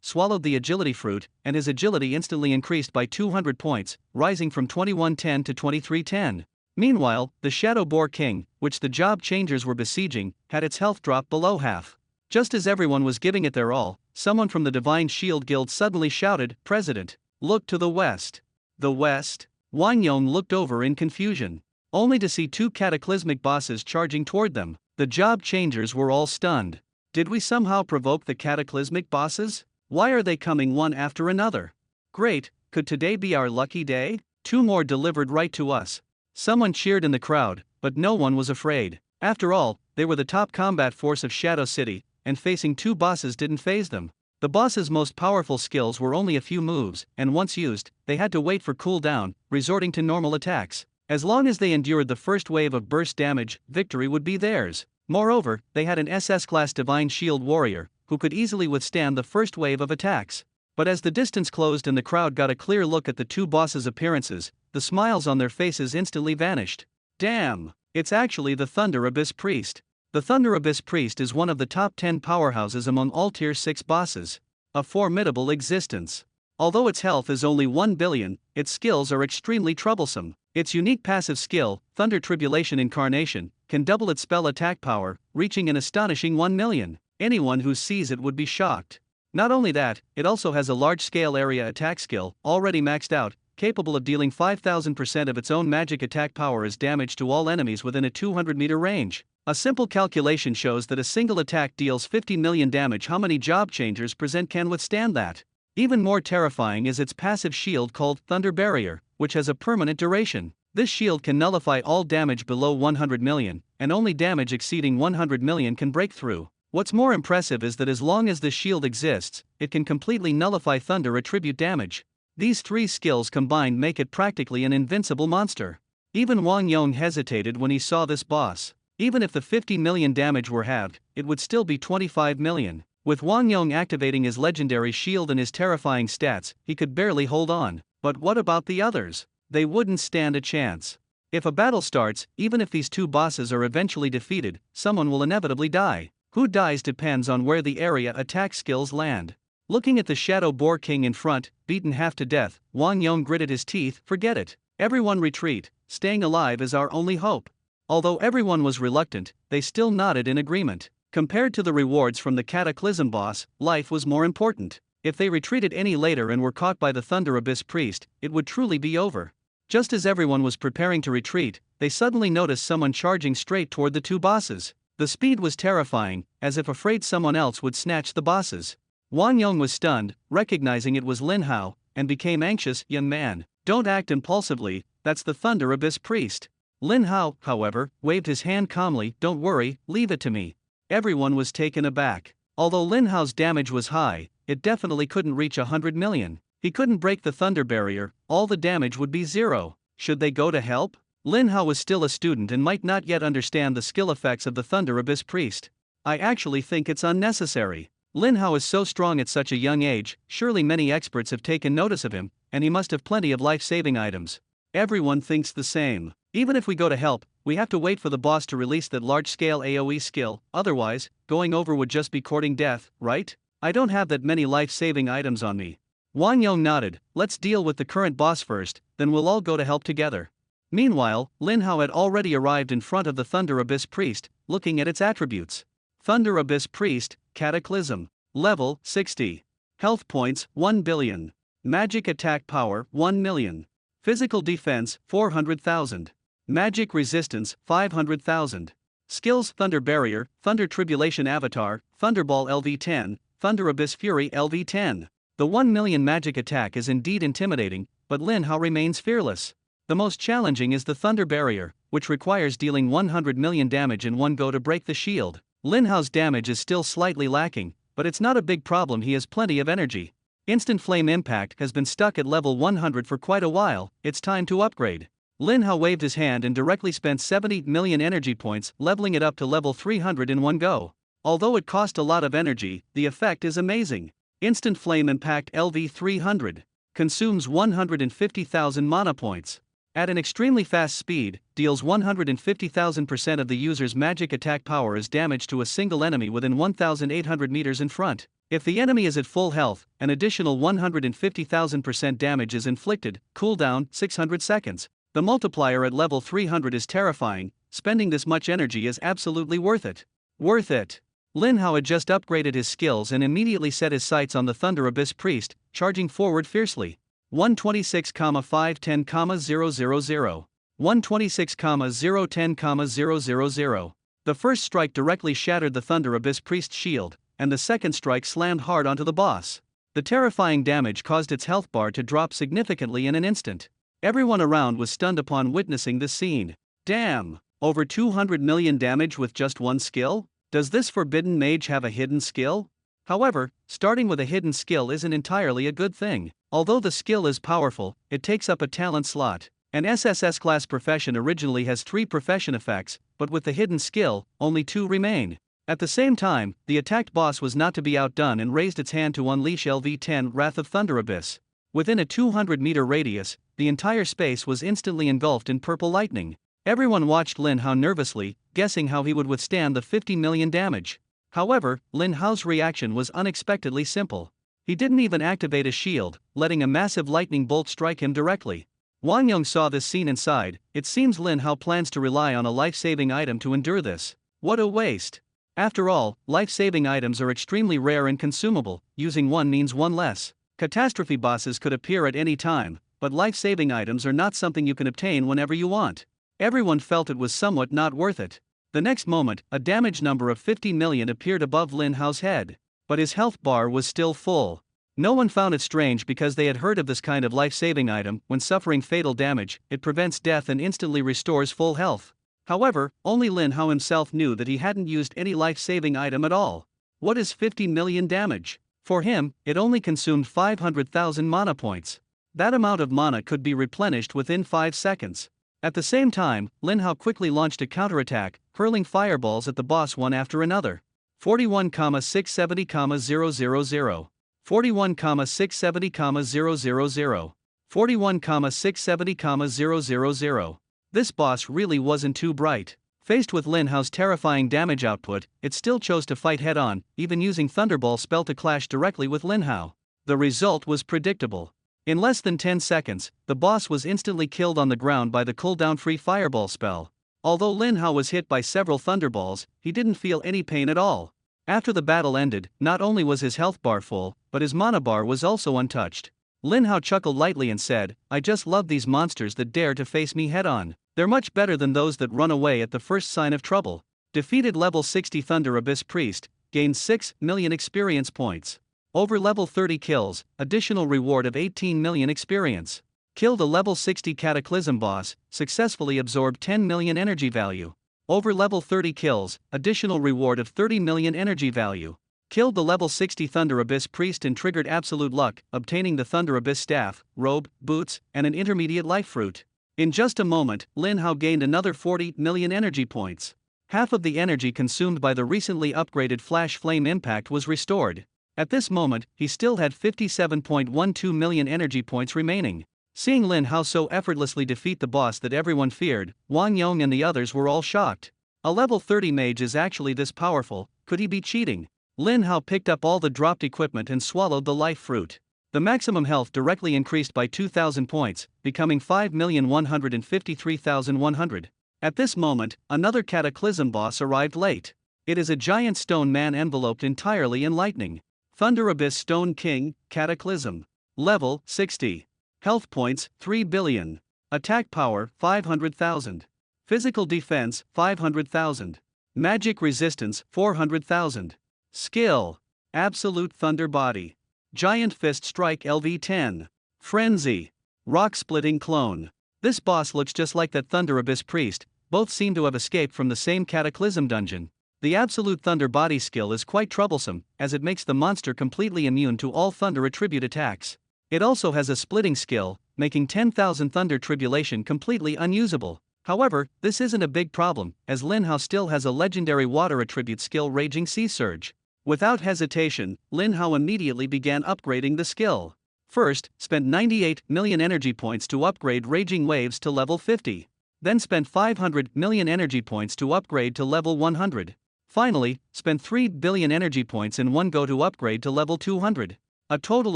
Speaker 1: swallowed the agility fruit, and his agility instantly increased by 200 points, rising from 2110 to 2310. Meanwhile, the Shadow Boar King, which the job changers were besieging, had its health drop below half. Just as everyone was giving it their all, someone from the Divine Shield Guild suddenly shouted, "President, look to the west." The west? Wang Yong looked over in confusion, only to see two cataclysmic bosses charging toward them. The job changers were all stunned. Did we somehow provoke the cataclysmic bosses? Why are they coming one after another? Great, could today be our lucky day? 2 more delivered right to us. Someone cheered in the crowd, but no one was afraid. After all, they were the top combat force of Shadow City, and facing 2 bosses didn't faze them. The boss's most powerful skills were only a few moves, and once used, they had to wait for cooldown, resorting to normal attacks. As long as they endured the first wave of burst damage, victory would be theirs. Moreover, they had an SS-class Divine Shield Warrior, who could easily withstand the first wave of attacks. But as the distance closed and the crowd got a clear look at the 2 bosses' appearances, the smiles on their faces instantly vanished. Damn! It's actually the Thunder Abyss Priest. The Thunder Abyss Priest is one of the top 10 powerhouses among all Tier 6 bosses. A formidable existence. Although its health is only 1 billion, its skills are extremely troublesome. Its unique passive skill, Thunder Tribulation Incarnation, can double its spell attack power, reaching an astonishing 1 million. Anyone who sees it would be shocked. Not only that, it also has a large-scale area attack skill, already maxed out, capable of dealing 5000% of its own magic attack power as damage to all enemies within a 200-meter range. A simple calculation shows that a single attack deals 50 million damage. How many job changers present can withstand that? Even more terrifying is its passive shield called Thunder Barrier, which has a permanent duration. This shield can nullify all damage below 100 million, and only damage exceeding 100 million can break through. What's more impressive is that as long as the shield exists, it can completely nullify thunder attribute damage. These 3 skills combined make it practically an invincible monster. Even Wang Yong hesitated when he saw this boss. Even if the 50 million damage were halved, it would still be 25 million. With Wang Yong activating his legendary shield and his terrifying stats, he could barely hold on. But what about the others? They wouldn't stand a chance. If a battle starts, even if these 2 bosses are eventually defeated, someone will inevitably die. Who dies depends on where the area attack skills land. Looking at the Shadow Boar King in front, beaten half to death, Wang Yong gritted his teeth. Forget it. Everyone retreat. Staying alive is our only hope. Although everyone was reluctant, they still nodded in agreement. Compared to the rewards from the Cataclysm boss, life was more important. If they retreated any later and were caught by the Thunder Abyss Priest, it would truly be over. Just as everyone was preparing to retreat, they suddenly noticed someone charging straight toward the 2 bosses. The speed was terrifying, as if afraid someone else would snatch the bosses. Wang Yong was stunned, recognizing it was Lin Hao, and became anxious. Young man, don't act impulsively, that's the Thunder Abyss Priest. Lin Hao, however, waved his hand calmly. Don't worry, leave it to me. Everyone was taken aback. Although Lin Hao's damage was high, it definitely couldn't reach 100 million. He couldn't break the thunder barrier, all the damage would be 0. Should they go to help? Lin Hao was still a student and might not yet understand the skill effects of the Thunder Abyss Priest. I actually think it's unnecessary. Lin Hao is so strong at such a young age, surely many experts have taken notice of him, and he must have plenty of life-saving items. Everyone thinks the same. Even if we go to help, we have to wait for the boss to release that large-scale AoE skill, otherwise, going over would just be courting death, right? I don't have that many life-saving items on me. Wang Yong nodded. Let's deal with the current boss first, then we'll all go to help together. Meanwhile, Lin Hao had already arrived in front of the Thunder Abyss Priest, looking at its attributes. Thunder Abyss Priest, Cataclysm. Level 60. Health points 1 billion. Magic attack power 1 million. Physical defense 400,000. Magic resistance 500,000. Skills: Thunder Barrier, Thunder Tribulation Avatar, Thunderball LV10, Thunder Abyss Fury LV10. The 1 million magic attack is indeed intimidating, but Lin Hao remains fearless. The most challenging is the Thunder Barrier, which requires dealing 100 million damage in one go to break the shield. Lin Hao's damage is still slightly lacking, but it's not a big problem, he has plenty of energy. Instant Flame Impact has been stuck at level 100 for quite a while, it's time to upgrade. Lin Hao waved his hand and directly spent 70 million energy points, leveling it up to level 300 in one go. Although it cost a lot of energy, the effect is amazing. Instant Flame Impact LV300 consumes 150,000 mana points. At an extremely fast speed, deals 150,000% of the user's magic attack power as damage to a single enemy within 1,800 meters in front. If the enemy is at full health, an additional 150,000% damage is inflicted, cooldown 600 seconds. The multiplier at level 300 is terrifying, spending this much energy is absolutely worth it. Worth it. Lin Hao had just upgraded his skills and immediately set his sights on the Thunder Abyss Priest, charging forward fiercely. 126,510,000. 126,010,000. The first strike directly shattered the Thunder Abyss Priest's shield, and the second strike slammed hard onto the boss. The terrifying damage caused its health bar to drop significantly in an instant. Everyone around was stunned upon witnessing this scene. Damn! Over 200 million damage with just one skill? Does this forbidden mage have a hidden skill? However, starting with a hidden skill isn't entirely a good thing. Although the skill is powerful, it takes up a talent slot. An SSS class profession originally has 3 profession effects, but with the hidden skill, only 2 remain. At the same time, the attacked boss was not to be outdone and raised its hand to unleash LV10 Wrath of Thunder Abyss. Within a 200-meter radius, the entire space was instantly engulfed in purple lightning. Everyone watched Lin Hao nervously, guessing how he would withstand the 50 million damage. However, Lin Hao's reaction was unexpectedly simple. He didn't even activate a shield, letting a massive lightning bolt strike him directly. Wang Yong saw this scene and sighed. It seems Lin Hao plans to rely on a life-saving item to endure this. What a waste. After all, life-saving items are extremely rare and consumable, using one means one less. Catastrophe bosses could appear at any time, but life-saving items are not something you can obtain whenever you want. Everyone felt it was somewhat not worth it. The next moment, a damage number of 50 million appeared above Lin Hao's head. But his health bar was still full. No one found it strange because they had heard of this kind of life-saving item. When suffering fatal damage, it prevents death and instantly restores full health. However, only Lin Hao himself knew that he hadn't used any life-saving item at all. What is 50 million damage? For him, it only consumed 500,000 mana points. That amount of mana could be replenished within 5 seconds. At the same time, Lin Hao quickly launched a counterattack, hurling fireballs at the boss one after another. 41,670,000. 41,670,000. 41,670,000. This boss really wasn't too bright. Faced with Lin Hao's terrifying damage output, it still chose to fight head-on, even using Thunderball spell to clash directly with Lin Hao. The result was predictable. In less than 10 seconds, the boss was instantly killed on the ground by the cooldown-free Fireball spell. Although Lin Hao was hit by several Thunderballs, he didn't feel any pain at all. After the battle ended, not only was his health bar full, but his mana bar was also untouched. Lin Hao chuckled lightly and said, "I just love these monsters that dare to face me head-on. They're much better than those that run away at the first sign of trouble." Defeated level 60 Thunder Abyss Priest, gained 6 million experience points. Over level 30 kills, additional reward of 18 million experience. Killed a level 60 Cataclysm boss, successfully absorbed 10 million energy value. Over level 30 kills, additional reward of 30 million energy value. Killed the level 60 Thunder Abyss Priest and triggered absolute luck, obtaining the Thunder Abyss staff, robe, boots, and an intermediate life fruit. In just a moment, Lin Hao gained another 40 million energy points. Half of the energy consumed by the recently upgraded Flash Flame Impact was restored. At this moment, he still had 57.12 million energy points remaining. Seeing Lin Hao so effortlessly defeat the boss that everyone feared, Wang Yong and the others were all shocked. A level 30 mage is actually this powerful, could he be cheating? Lin Hao picked up all the dropped equipment and swallowed the life fruit. The maximum health directly increased by 2,000 points, becoming 5,153,100. At this moment, another Cataclysm boss arrived late. It is a giant stone man enveloped entirely in lightning. Thunder Abyss Stone King, Cataclysm. Level 60. Health points 3 billion. Attack power 500,000. Physical defense 500,000. Magic resistance 400,000. Skill: Absolute Thunder Body. Giant Fist Strike LV10. Frenzy. Rock Splitting Clone. This boss looks just like that Thunder Abyss Priest, both seem to have escaped from the same Cataclysm dungeon. The Absolute Thunder Body skill is quite troublesome, as it makes the monster completely immune to all Thunder attribute attacks. It also has a splitting skill, making 10,000 Thunder Tribulation completely unusable. However, this isn't a big problem, as Lin Hao still has a legendary water attribute skill Raging Sea Surge. Without hesitation, Lin Hao immediately began upgrading the skill. First, spent 98 million energy points to upgrade Raging Waves to level 50. Then spent 500 million energy points to upgrade to level 100. Finally, spent 3 billion energy points in one go to upgrade to level 200. A total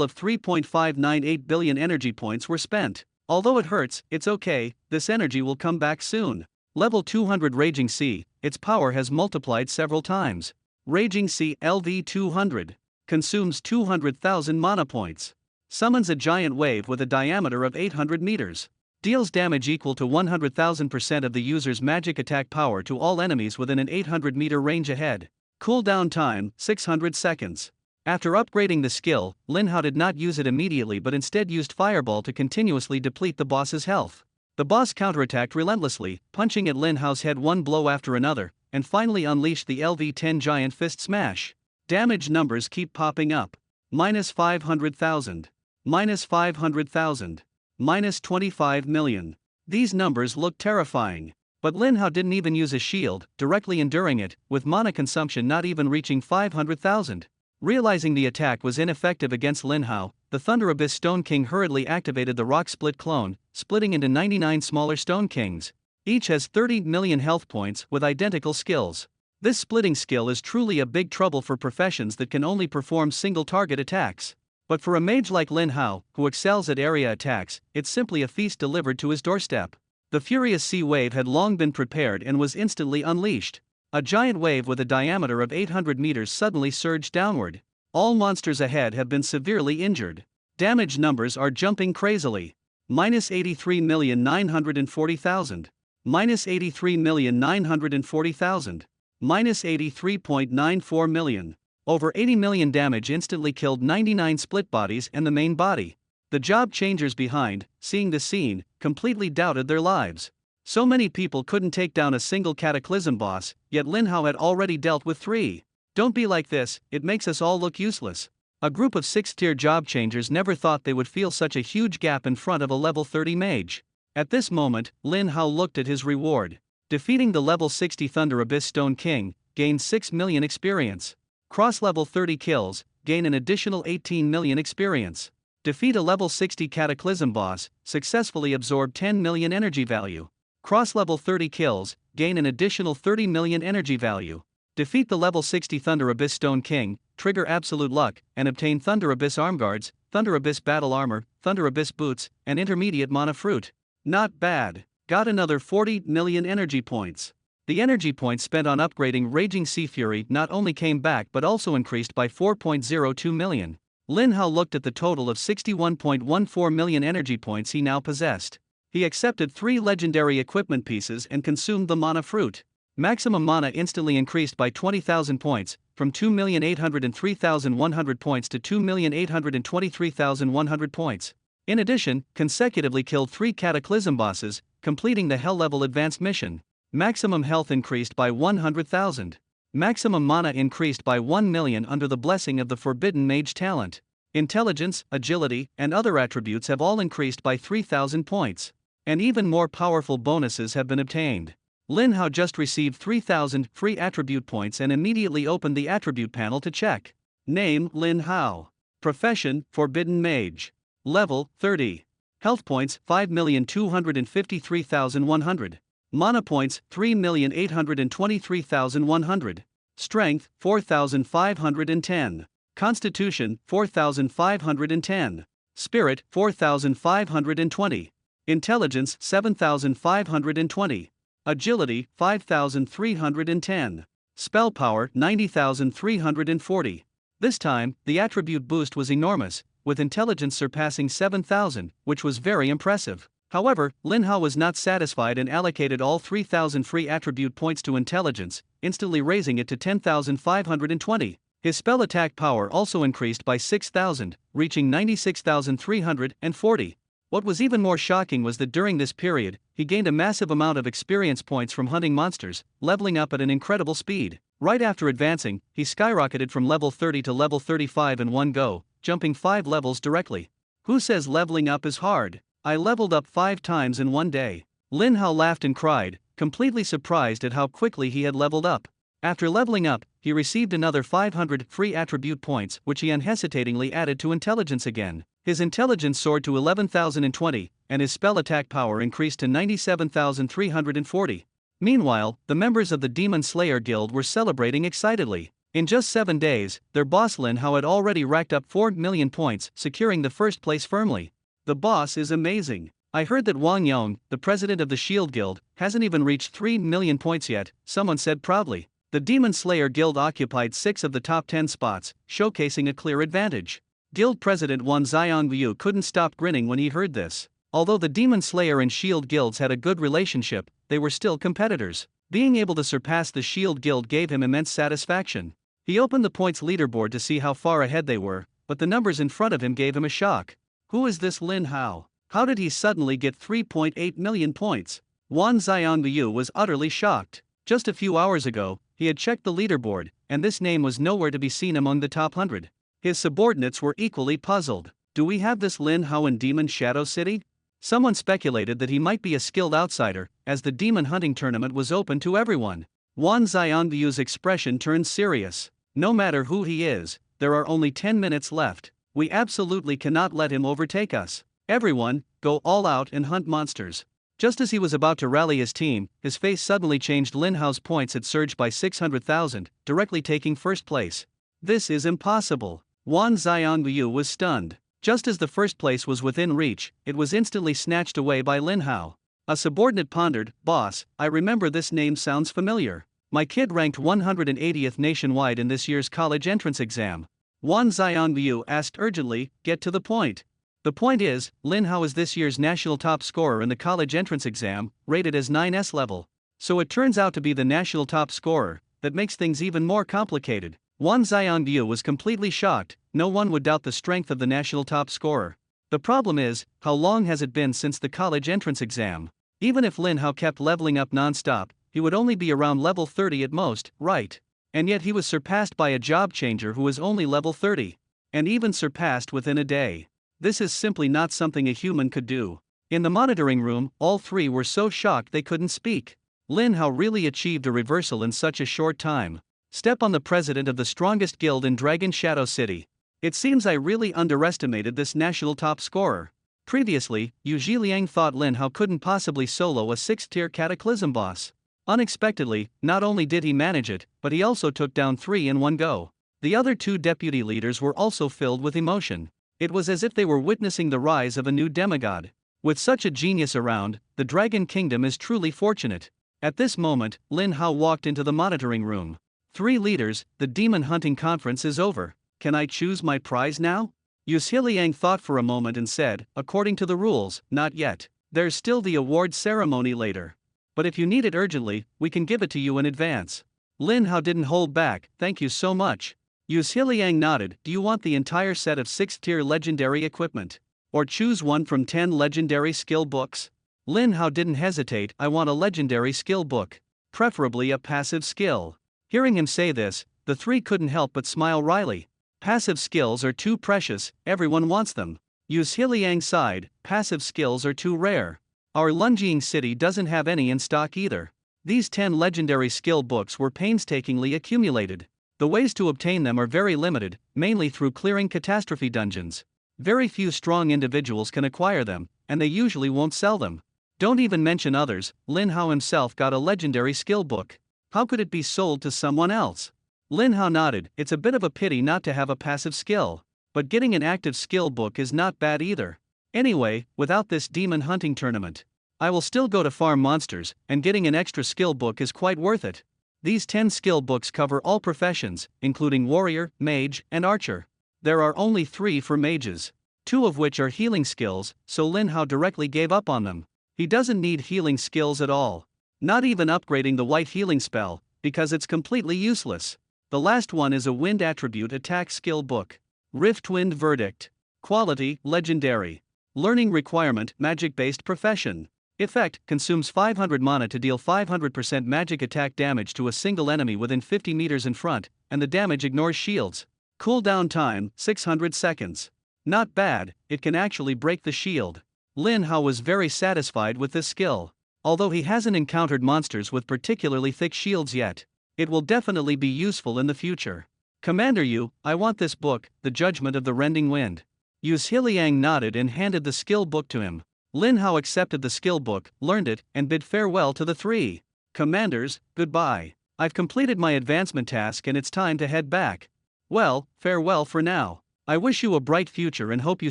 Speaker 1: of 3.598 billion energy points were spent. Although it hurts, it's okay, this energy will come back soon. Level 200 Raging Sea, its power has multiplied several times. Raging Sea LV200 consumes 200,000 mana points. Summons a giant wave with a diameter of 800 meters. Deals damage equal to 100,000% of the user's magic attack power to all enemies within an 800 meter range ahead. Cooldown time 600 seconds. After upgrading the skill, Lin Hao did not use it immediately but instead used Fireball to continuously deplete the boss's health. The boss counterattacked relentlessly, punching at Lin Hao's head one blow after another, and finally unleashed the LV10 Giant Fist Smash. Damage numbers keep popping up. Minus 500,000. Minus 500,000. Minus 25 million. These numbers look terrifying. But Lin Hao didn't even use a shield, directly enduring it, with mana consumption not even reaching 500,000. Realizing the attack was ineffective against Lin Hao, the Thunder Abyss Stone King hurriedly activated the Rock Split clone, splitting into 99 smaller Stone Kings. Each has 30 million health points with identical skills. This splitting skill is truly a big trouble for professions that can only perform single target attacks. But for a mage like Lin Hao, who excels at area attacks, it's simply a feast delivered to his doorstep. The Furious Sea Wave had long been prepared and was instantly unleashed. A giant wave with a diameter of 800 meters suddenly surged downward. All monsters ahead have been severely injured. Damage numbers are jumping crazily. Minus 83,940,000. Minus 83,940,000. Minus 83.94 million. Over 80 million damage instantly killed 99 split bodies and the main body. The job changers behind, seeing the scene, completely doubted their lives. So many people couldn't take down a single Cataclysm boss, yet Lin Hao had already dealt with 3. Don't be like this, it makes us all look useless. A group of 6th-tier job changers never thought they would feel such a huge gap in front of a level 30 mage. At this moment, Lin Hao looked at his reward. Defeating the level 60 Thunder Abyss Stone King, gained 6 million experience. Cross level 30 kills, gain an additional 18 million experience. Defeat a level 60 Cataclysm boss, successfully absorb 10 million energy value. Cross level 30 kills, gain an additional 30 million energy value. Defeat the level 60 Thunder Abyss Stone King, trigger Absolute Luck, and obtain Thunder Abyss Arm Guards, Thunder Abyss Battle Armor, Thunder Abyss Boots, and Intermediate Mana Fruit. Not bad. Got another 40 million energy points. The energy points spent on upgrading Raging Sea Fury not only came back but also increased by 4.02 million. Lin Hao looked at the total of 61.14 million energy points he now possessed. He accepted 3 legendary equipment pieces and consumed the Mana Fruit. Maximum mana instantly increased by 20,000 points, from 2,803,100 points to 2,823,100 points. In addition, consecutively killed 3 Cataclysm bosses, completing the Hell level advanced mission. Maximum health increased by 100,000. Maximum mana increased by 1 million under the blessing of the Forbidden Mage talent. Intelligence, agility, and other attributes have all increased by 3,000 points. And even more powerful bonuses have been obtained. Lin Hao just received 3,000 free attribute points and immediately opened the attribute panel to check. Name Lin Hao. Profession Forbidden Mage. Level 30. Health points 5,253,100. Mana points 3,823,100. Strength 4,510. Constitution 4,510. Spirit 4,520. Intelligence 7,520. Agility 5,310. Spell power 90,340. This time, the attribute boost was enormous, with intelligence surpassing 7,000, which was very impressive. However, Lin Hao was not satisfied and allocated all 3,000 free attribute points to intelligence, instantly raising it to 10,520. His spell attack power also increased by 6,000, reaching 96,340. What was even more shocking was that during this period, he gained a massive amount of experience points from hunting monsters, leveling up at an incredible speed. Right after advancing, he skyrocketed from level 30 to level 35 in one go, jumping 5 levels directly. Who says leveling up is hard? I leveled up 5 times in one day. Lin Hao laughed and cried, completely surprised at how quickly he had leveled up. After leveling up, he received another 500 free attribute points, which he unhesitatingly added to intelligence again. His intelligence soared to 11,020, and his spell attack power increased to 97,340. Meanwhile, the members of the Demon Slayer Guild were celebrating excitedly. In just 7 days, their boss Lin Hao had already racked up 4 million points, securing the first place firmly. The boss is amazing. I heard that Wang Yong, the president of the Shield Guild, hasn't even reached 3 million points yet, someone said proudly. The Demon Slayer Guild occupied 6 of the top 10 spots, showcasing a clear advantage. Guild President Wan Xiangyu couldn't stop grinning when he heard this. Although the Demon Slayer and Shield Guilds had a good relationship, they were still competitors. Being able to surpass the Shield Guild gave him immense satisfaction. He opened the points leaderboard to see how far ahead they were, but the numbers in front of him gave him a shock. Who is this Lin Hao? How did he suddenly get 3.8 million points? Wan Xiangyu was utterly shocked. Just a few hours ago, he had checked the leaderboard, and this name was nowhere to be seen among the top 100. His subordinates were equally puzzled. Do we have this Lin Hao in Demon Shadow City? Someone speculated that he might be a skilled outsider, as the demon hunting tournament was open to everyone. Wan Xiangyu's expression turned serious. No matter who he is, there are only 10 minutes left. We absolutely cannot let him overtake us. Everyone, go all out and hunt monsters. Just as he was about to rally his team, his face suddenly changed. Lin Hao's points had surged by 600,000, directly taking first place. This is impossible. Wan Xiangyu was stunned. Just as the first place was within reach, it was instantly snatched away by Lin Hao. A subordinate pondered, "Boss, I remember this name sounds familiar. My kid ranked 180th nationwide in this year's college entrance exam." Wan Xiangyu asked urgently, "Get to the point." The point is, Lin Hao is this year's national top scorer in the college entrance exam, rated as 9S level. So it turns out to be the national top scorer. That makes things even more complicated. Wan Xiangyu was completely shocked. No one would doubt the strength of the national top scorer. The problem is, how long has it been since the college entrance exam? Even if Lin Hao kept leveling up non-stop, he would only be around level 30 at most, right? And yet he was surpassed by a job changer who was only level 30. And even surpassed within a day. This is simply not something a human could do. In the monitoring room, all three were so shocked they couldn't speak. Lin Hao really achieved a reversal in such a short time. Step on the president of the strongest guild in Dragon Shadow City. It seems I really underestimated this national top scorer. Previously, Yu Zhiliang thought Lin Hao couldn't possibly solo a 6th-tier Cataclysm boss. Unexpectedly, not only did he manage it, but he also took down 3 in one go. The other 2 deputy leaders were also filled with emotion. It was as if they were witnessing the rise of a new demigod. With such a genius around, the Dragon Kingdom is truly fortunate. At this moment, Lin Hao walked into the monitoring room. 3 leaders, the demon hunting conference is over. Can I choose my prize now? Yu Zhiliang thought for a moment and said, according to the rules, not yet. There's still the award ceremony later. But if you need it urgently, we can give it to you in advance. Lin Hao didn't hold back, thank you so much. Yu Zhiliang nodded, do you want the entire set of 6th-tier legendary equipment? Or choose one from 10 legendary skill books? Lin Hao didn't hesitate, I want a legendary skill book. Preferably a passive skill. Hearing him say this, the 3 couldn't help but smile wryly. Passive skills are too precious, everyone wants them. Yu Zhiliang sighed, passive skills are too rare. Our Lunjing city doesn't have any in stock either. These 10 legendary skill books were painstakingly accumulated. The ways to obtain them are very limited, mainly through clearing catastrophe dungeons. Very few strong individuals can acquire them, and they usually won't sell them. Don't even mention others. Lin Hao himself got a legendary skill book. How could it be sold to someone else? Lin Hao nodded. It's a bit of a pity not to have a passive skill. But getting an active skill book is not bad either. Anyway, without this demon hunting tournament, I will still go to farm monsters, and getting an extra skill book is quite worth it. These 10 skill books cover all professions, including warrior, mage, and archer. There are only 3 for mages, 2 of which are healing skills, so Lin Hao directly gave up on them. He doesn't need healing skills at all. Not even upgrading the white healing spell, because it's completely useless. The last one is a wind attribute attack skill book. Riftwind Verdict. Quality, legendary. Learning requirement, magic-based profession. Effect, consumes 500 mana to deal 500% magic attack damage to a single enemy within 50 meters in front, and the damage ignores shields. Cooldown time, 600 seconds. Not bad, it can actually break the shield. Lin Hao was very satisfied with this skill. Although he hasn't encountered monsters with particularly thick shields yet, it will definitely be useful in the future. Commander Yu, I want this book, The Judgment of the Rending Wind. Yu Zhiliang nodded and handed the skill book to him. Lin Hao accepted the skill book, learned it, and bid farewell to the 3 commanders. Goodbye. I've completed my advancement task and it's time to head back. Well, farewell for now. I wish you a bright future and hope you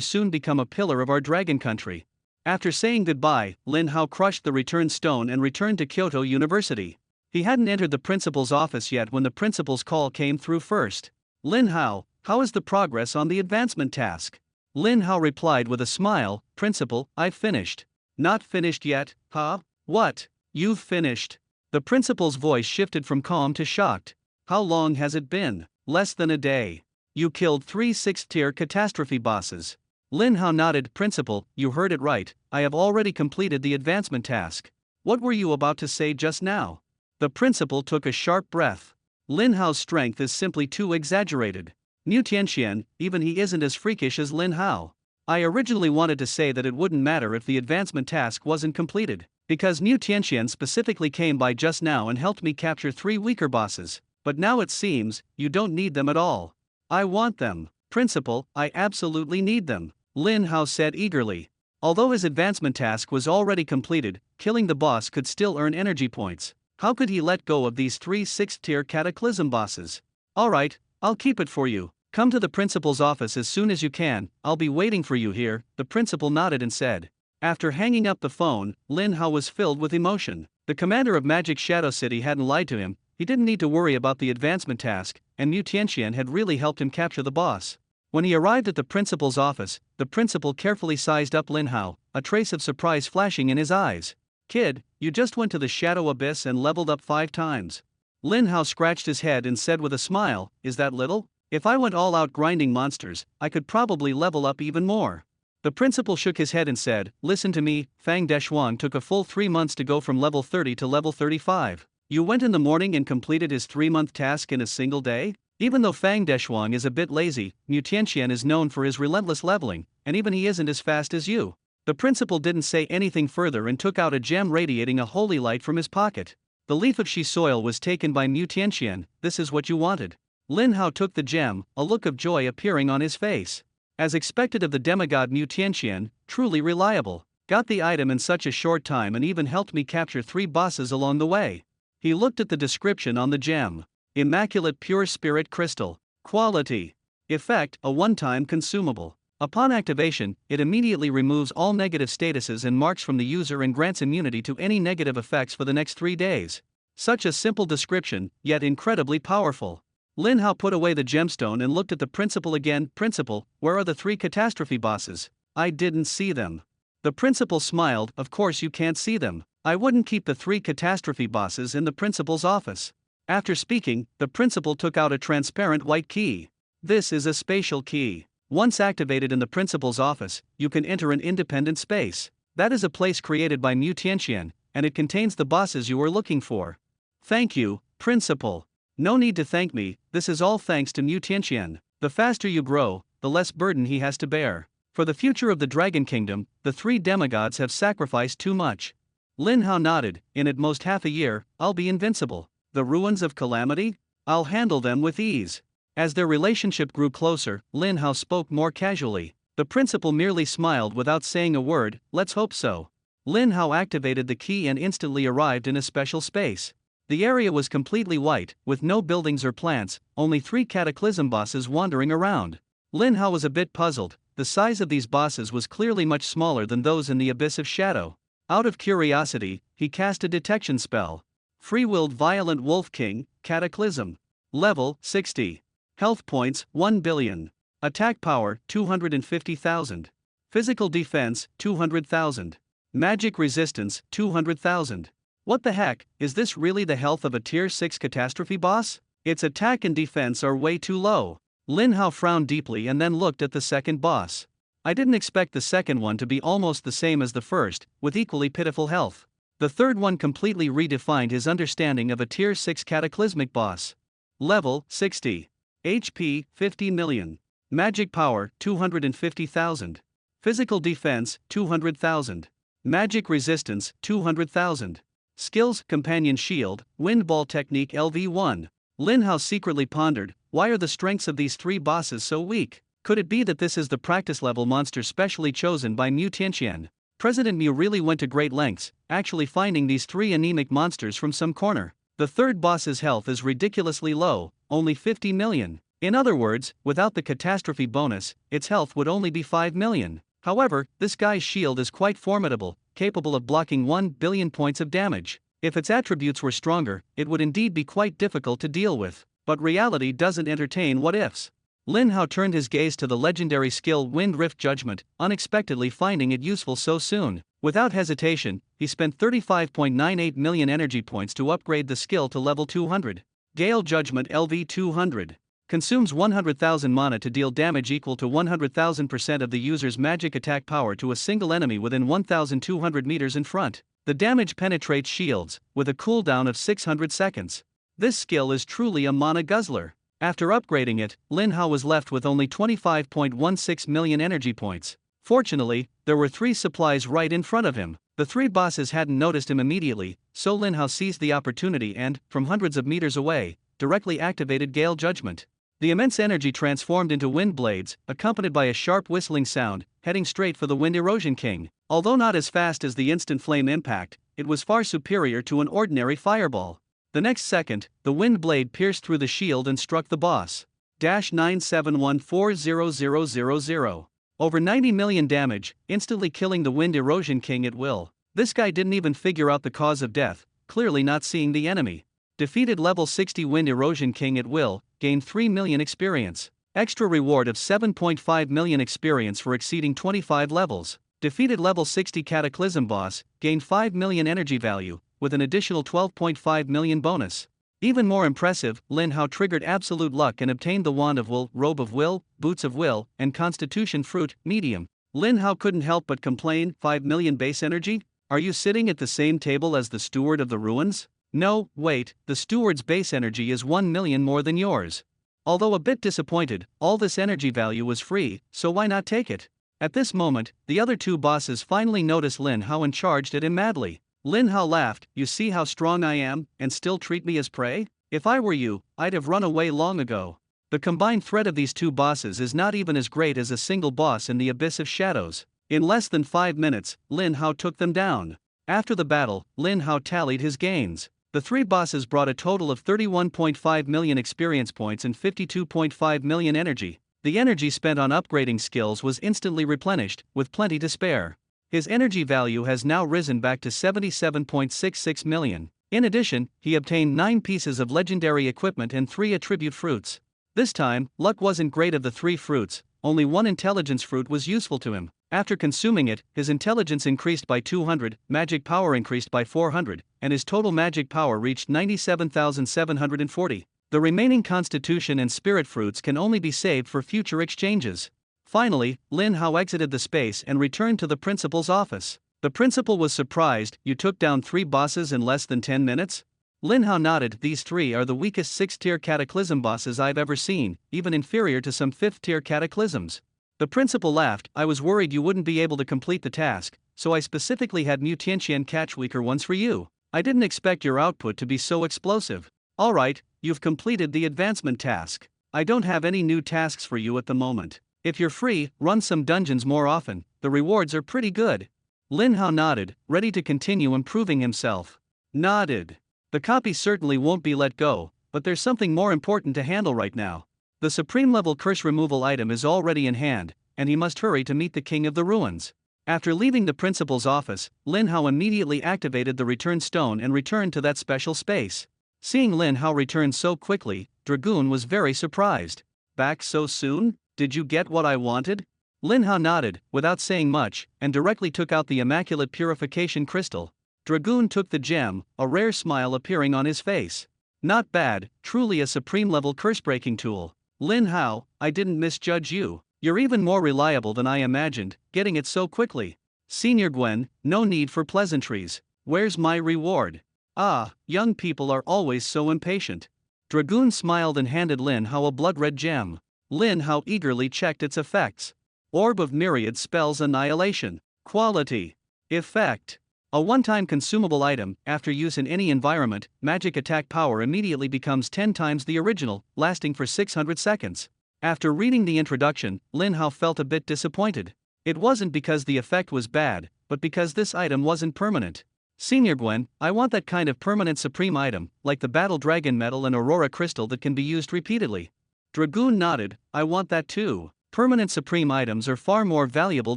Speaker 1: soon become a pillar of our dragon country. After saying goodbye, Lin Hao crushed the return stone and returned to Kyoto University. He hadn't entered the principal's office yet when the principal's call came through first. Lin Hao, how is the progress on the advancement task? Lin Hao replied with a smile, Principal, I've finished. Not finished yet, huh? What? You've finished? The principal's voice shifted from calm to shocked. How long has it been? Less than a day. You killed 3 6th-tier catastrophe bosses. Lin Hao nodded. Principal, you heard it right, I have already completed the advancement task. What were you about to say just now? The principal took a sharp breath. Lin Hao's strength is simply too exaggerated. Mu Tianxian, even he isn't as freakish as Lin Hao. I originally wanted to say that it wouldn't matter if the advancement task wasn't completed, because Mu Tianxian specifically came by just now and helped me capture 3 weaker bosses, but now it seems, you don't need them at all. I want them. Principal, I absolutely need them, Lin Hao said eagerly. Although his advancement task was already completed, killing the boss could still earn energy points. How could he let go of these 3 6th-tier cataclysm bosses? Alright, I'll keep it for you. Come to the principal's office as soon as you can, I'll be waiting for you here, the principal nodded and said. After hanging up the phone, Lin Hao was filled with emotion. The commander of Magic Shadow City hadn't lied to him, he didn't need to worry about the advancement task, and Mu Tianxian had really helped him capture the boss. When he arrived at the principal's office, the principal carefully sized up Lin Hao, a trace of surprise flashing in his eyes. Kid, you just went to the Shadow Abyss and leveled up 5 times. Lin Hao scratched his head and said with a smile, is that little? If I went all out grinding monsters, I could probably level up even more. The principal shook his head and said, listen to me, Fang Deshuang took a full 3 months to go from level 30 to level 35. You went in the morning and completed his 3-month task in a single day? Even though Fang Deshuang is a bit lazy, Mu Tianxian is known for his relentless leveling, and even he isn't as fast as you. The principal didn't say anything further and took out a gem radiating a holy light from his pocket. The leaf of Shi soil was taken by Mu Tianxian. This is what you wanted. Lin Hao took the gem, a look of joy appearing on his face. As expected of the demigod Mu Tianxian, truly reliable. Got the item in such a short time and even helped me capture 3 bosses along the way. He looked at the description on the gem. Immaculate Pure Spirit Crystal. Quality. Effect, a one-time consumable. Upon activation, it immediately removes all negative statuses and marks from the user and grants immunity to any negative effects for the next 3 days. Such a simple description, yet incredibly powerful. Lin Hao put away the gemstone and looked at the principal again. Principal, where are the 3 catastrophe bosses? I didn't see them. The principal smiled. Of course you can't see them. I wouldn't keep the 3 catastrophe bosses in the principal's office. After speaking, the principal took out a transparent white key. This is a spatial key. Once activated in the principal's office, you can enter an independent space. That is a place created by Mu Tianxian, and it contains the bosses you were looking for. Thank you, Principal. No need to thank me, this is all thanks to Mu Tianxian. The faster you grow, the less burden he has to bear. For the future of the Dragon Kingdom, the 3 demigods have sacrificed too much. Lin Hao nodded. In at most half a year, I'll be invincible. The Ruins of Calamity? I'll handle them with ease. As their relationship grew closer, Lin Hao spoke more casually. The principal merely smiled without saying a word. Let's hope so. Lin Hao activated the key and instantly arrived in a special space. The area was completely white, with no buildings or plants, only 3 cataclysm bosses wandering around. Lin Hao was a bit puzzled. The size of these bosses was clearly much smaller than those in the Abyss of Shadow. Out of curiosity, he cast a detection spell. Free-willed Violent Wolf King, Cataclysm. Level 60. Health points 1 billion. Attack power 250,000. Physical defense 200,000. Magic resistance 200,000. What the heck, is this really the health of a tier 6 catastrophe boss? Its attack and defense are way too low. Lin Hao frowned deeply and then looked at the second boss. I didn't expect the second one to be almost the same as the first, with equally pitiful health. The third one completely redefined his understanding of a tier 6 cataclysmic boss. Level 60. HP 50 million. Magic power 250,000. Physical defense 200,000. Magic resistance 200,000. Skills Companion Shield, Wind Ball Technique LV1. Lin Hao secretly pondered, why are the strengths of these 3 bosses so weak? Could it be that this is the practice level monster specially chosen by Mu Tianqian? President Mu really went to great lengths, actually finding these 3 anemic monsters from some corner. The third boss's health is ridiculously low, only 50 million. In other words, without the catastrophe bonus, its health would only be 5 million. However, this guy's shield is quite formidable, capable of blocking 1 billion points of damage. If its attributes were stronger, it would indeed be quite difficult to deal with. But reality doesn't entertain what-ifs. Lin Hao turned his gaze to the legendary skill Wind Rift Judgment, unexpectedly finding it useful so soon. Without hesitation, he spent 35.98 million energy points to upgrade the skill to level 200. Gale Judgment LV200. Consumes 100,000 mana to deal damage equal to 100,000% of the user's magic attack power to a single enemy within 1,200 meters in front. The damage penetrates shields, with a cooldown of 600 seconds. This skill is truly a mana guzzler. After upgrading it, Lin Hao was left with only 25.16 million energy points. Fortunately, there were 3 supplies right in front of him. The 3 bosses hadn't noticed him immediately, so Lin Hao seized the opportunity and, from hundreds of meters away, directly activated Gale Judgment. The immense energy transformed into wind blades, accompanied by a sharp whistling sound, heading straight for the Wind Erosion King. Although not as fast as the instant flame impact, it was far superior to an ordinary fireball. The next second, the wind blade pierced through the shield and struck the boss. -9714000. Over 90 million damage, instantly killing the Wind Erosion King at will. This guy didn't even figure out the cause of death, clearly not seeing the enemy. Defeated level 60 Wind Erosion King at will, gained 3 million experience. Extra reward of 7.5 million experience for exceeding 25 levels. Defeated level 60 Cataclysm boss, gained 5 million energy value, with an additional 12.5 million bonus. Even more impressive, Lin Hao triggered absolute luck and obtained the Wand of Will, Robe of Will, Boots of Will, and Constitution Fruit, medium. Lin Hao couldn't help but complain, 5 million base energy? Are you sitting at the same table as the Steward of the Ruins? No, wait, the Steward's base energy is 1 million more than yours. Although a bit disappointed, all this energy value was free, so why not take it? At this moment, the other 2 bosses finally noticed Lin Hao and charged at him madly. Lin Hao laughed, you see how strong I am, and still treat me as prey? If I were you, I'd have run away long ago. The combined threat of these 2 bosses is not even as great as a single boss in the Abyss of Shadows. In less than 5 minutes, Lin Hao took them down. After the battle, Lin Hao tallied his gains. The 3 bosses brought a total of 31.5 million experience points and 52.5 million energy. The energy spent on upgrading skills was instantly replenished, with plenty to spare. His energy value has now risen back to 77.66 million. In addition, he obtained 9 pieces of legendary equipment and 3 attribute fruits. This time, luck wasn't great of the 3 fruits, only 1 intelligence fruit was useful to him. After consuming it, his intelligence increased by 200, magic power increased by 400, and his total magic power reached 97,740. The remaining constitution and spirit fruits can only be saved for future exchanges. Finally, Lin Hao exited the space and returned to the principal's office. The principal was surprised, you took down 3 bosses in less than 10 minutes? Lin Hao nodded, these 3 are the weakest 6th-tier cataclysm bosses I've ever seen, even inferior to some 5th-tier cataclysms. The principal laughed, I was worried you wouldn't be able to complete the task, so I specifically had Mu Tianqian catch weaker ones for you. I didn't expect your output to be so explosive. Alright, you've completed the advancement task. I don't have any new tasks for you at the moment. If you're free, run some dungeons more often, the rewards are pretty good. Lin Hao nodded, ready to continue improving himself. Nodded. The copy certainly won't be let go, but there's something more important to handle right now. The supreme level curse removal item is already in hand, and he must hurry to meet the King of the Ruins. After leaving the principal's office, Lin Hao immediately activated the return stone and returned to that special space. Seeing Lin Hao return so quickly, Dragoon was very surprised. Back so soon? Did you get what I wanted? Lin Hao nodded, without saying much, and directly took out the Immaculate Purification Crystal. Dragoon took the gem, a rare smile appearing on his face. Not bad, truly a supreme-level curse-breaking tool. Lin Hao, I didn't misjudge you. You're even more reliable than I imagined, getting it so quickly. Senior Gwen, no need for pleasantries. Where's my reward? Ah, young people are always so impatient. Dragoon smiled and handed Lin Hao a blood-red gem. Lin Hao eagerly checked its effects. Orb of Myriad Spells Annihilation. Quality. Effect. A one-time consumable item. After use in any environment, magic attack power immediately becomes 10 times the original, lasting for 600 seconds. After reading the introduction, Lin Hao felt a bit disappointed. It wasn't because the effect was bad, but because this item wasn't permanent. Senior Gwen, I want that kind of permanent supreme item, like the Battle Dragon Metal and Aurora Crystal that can be used repeatedly. Dragoon nodded, I want that too. Permanent supreme items are far more valuable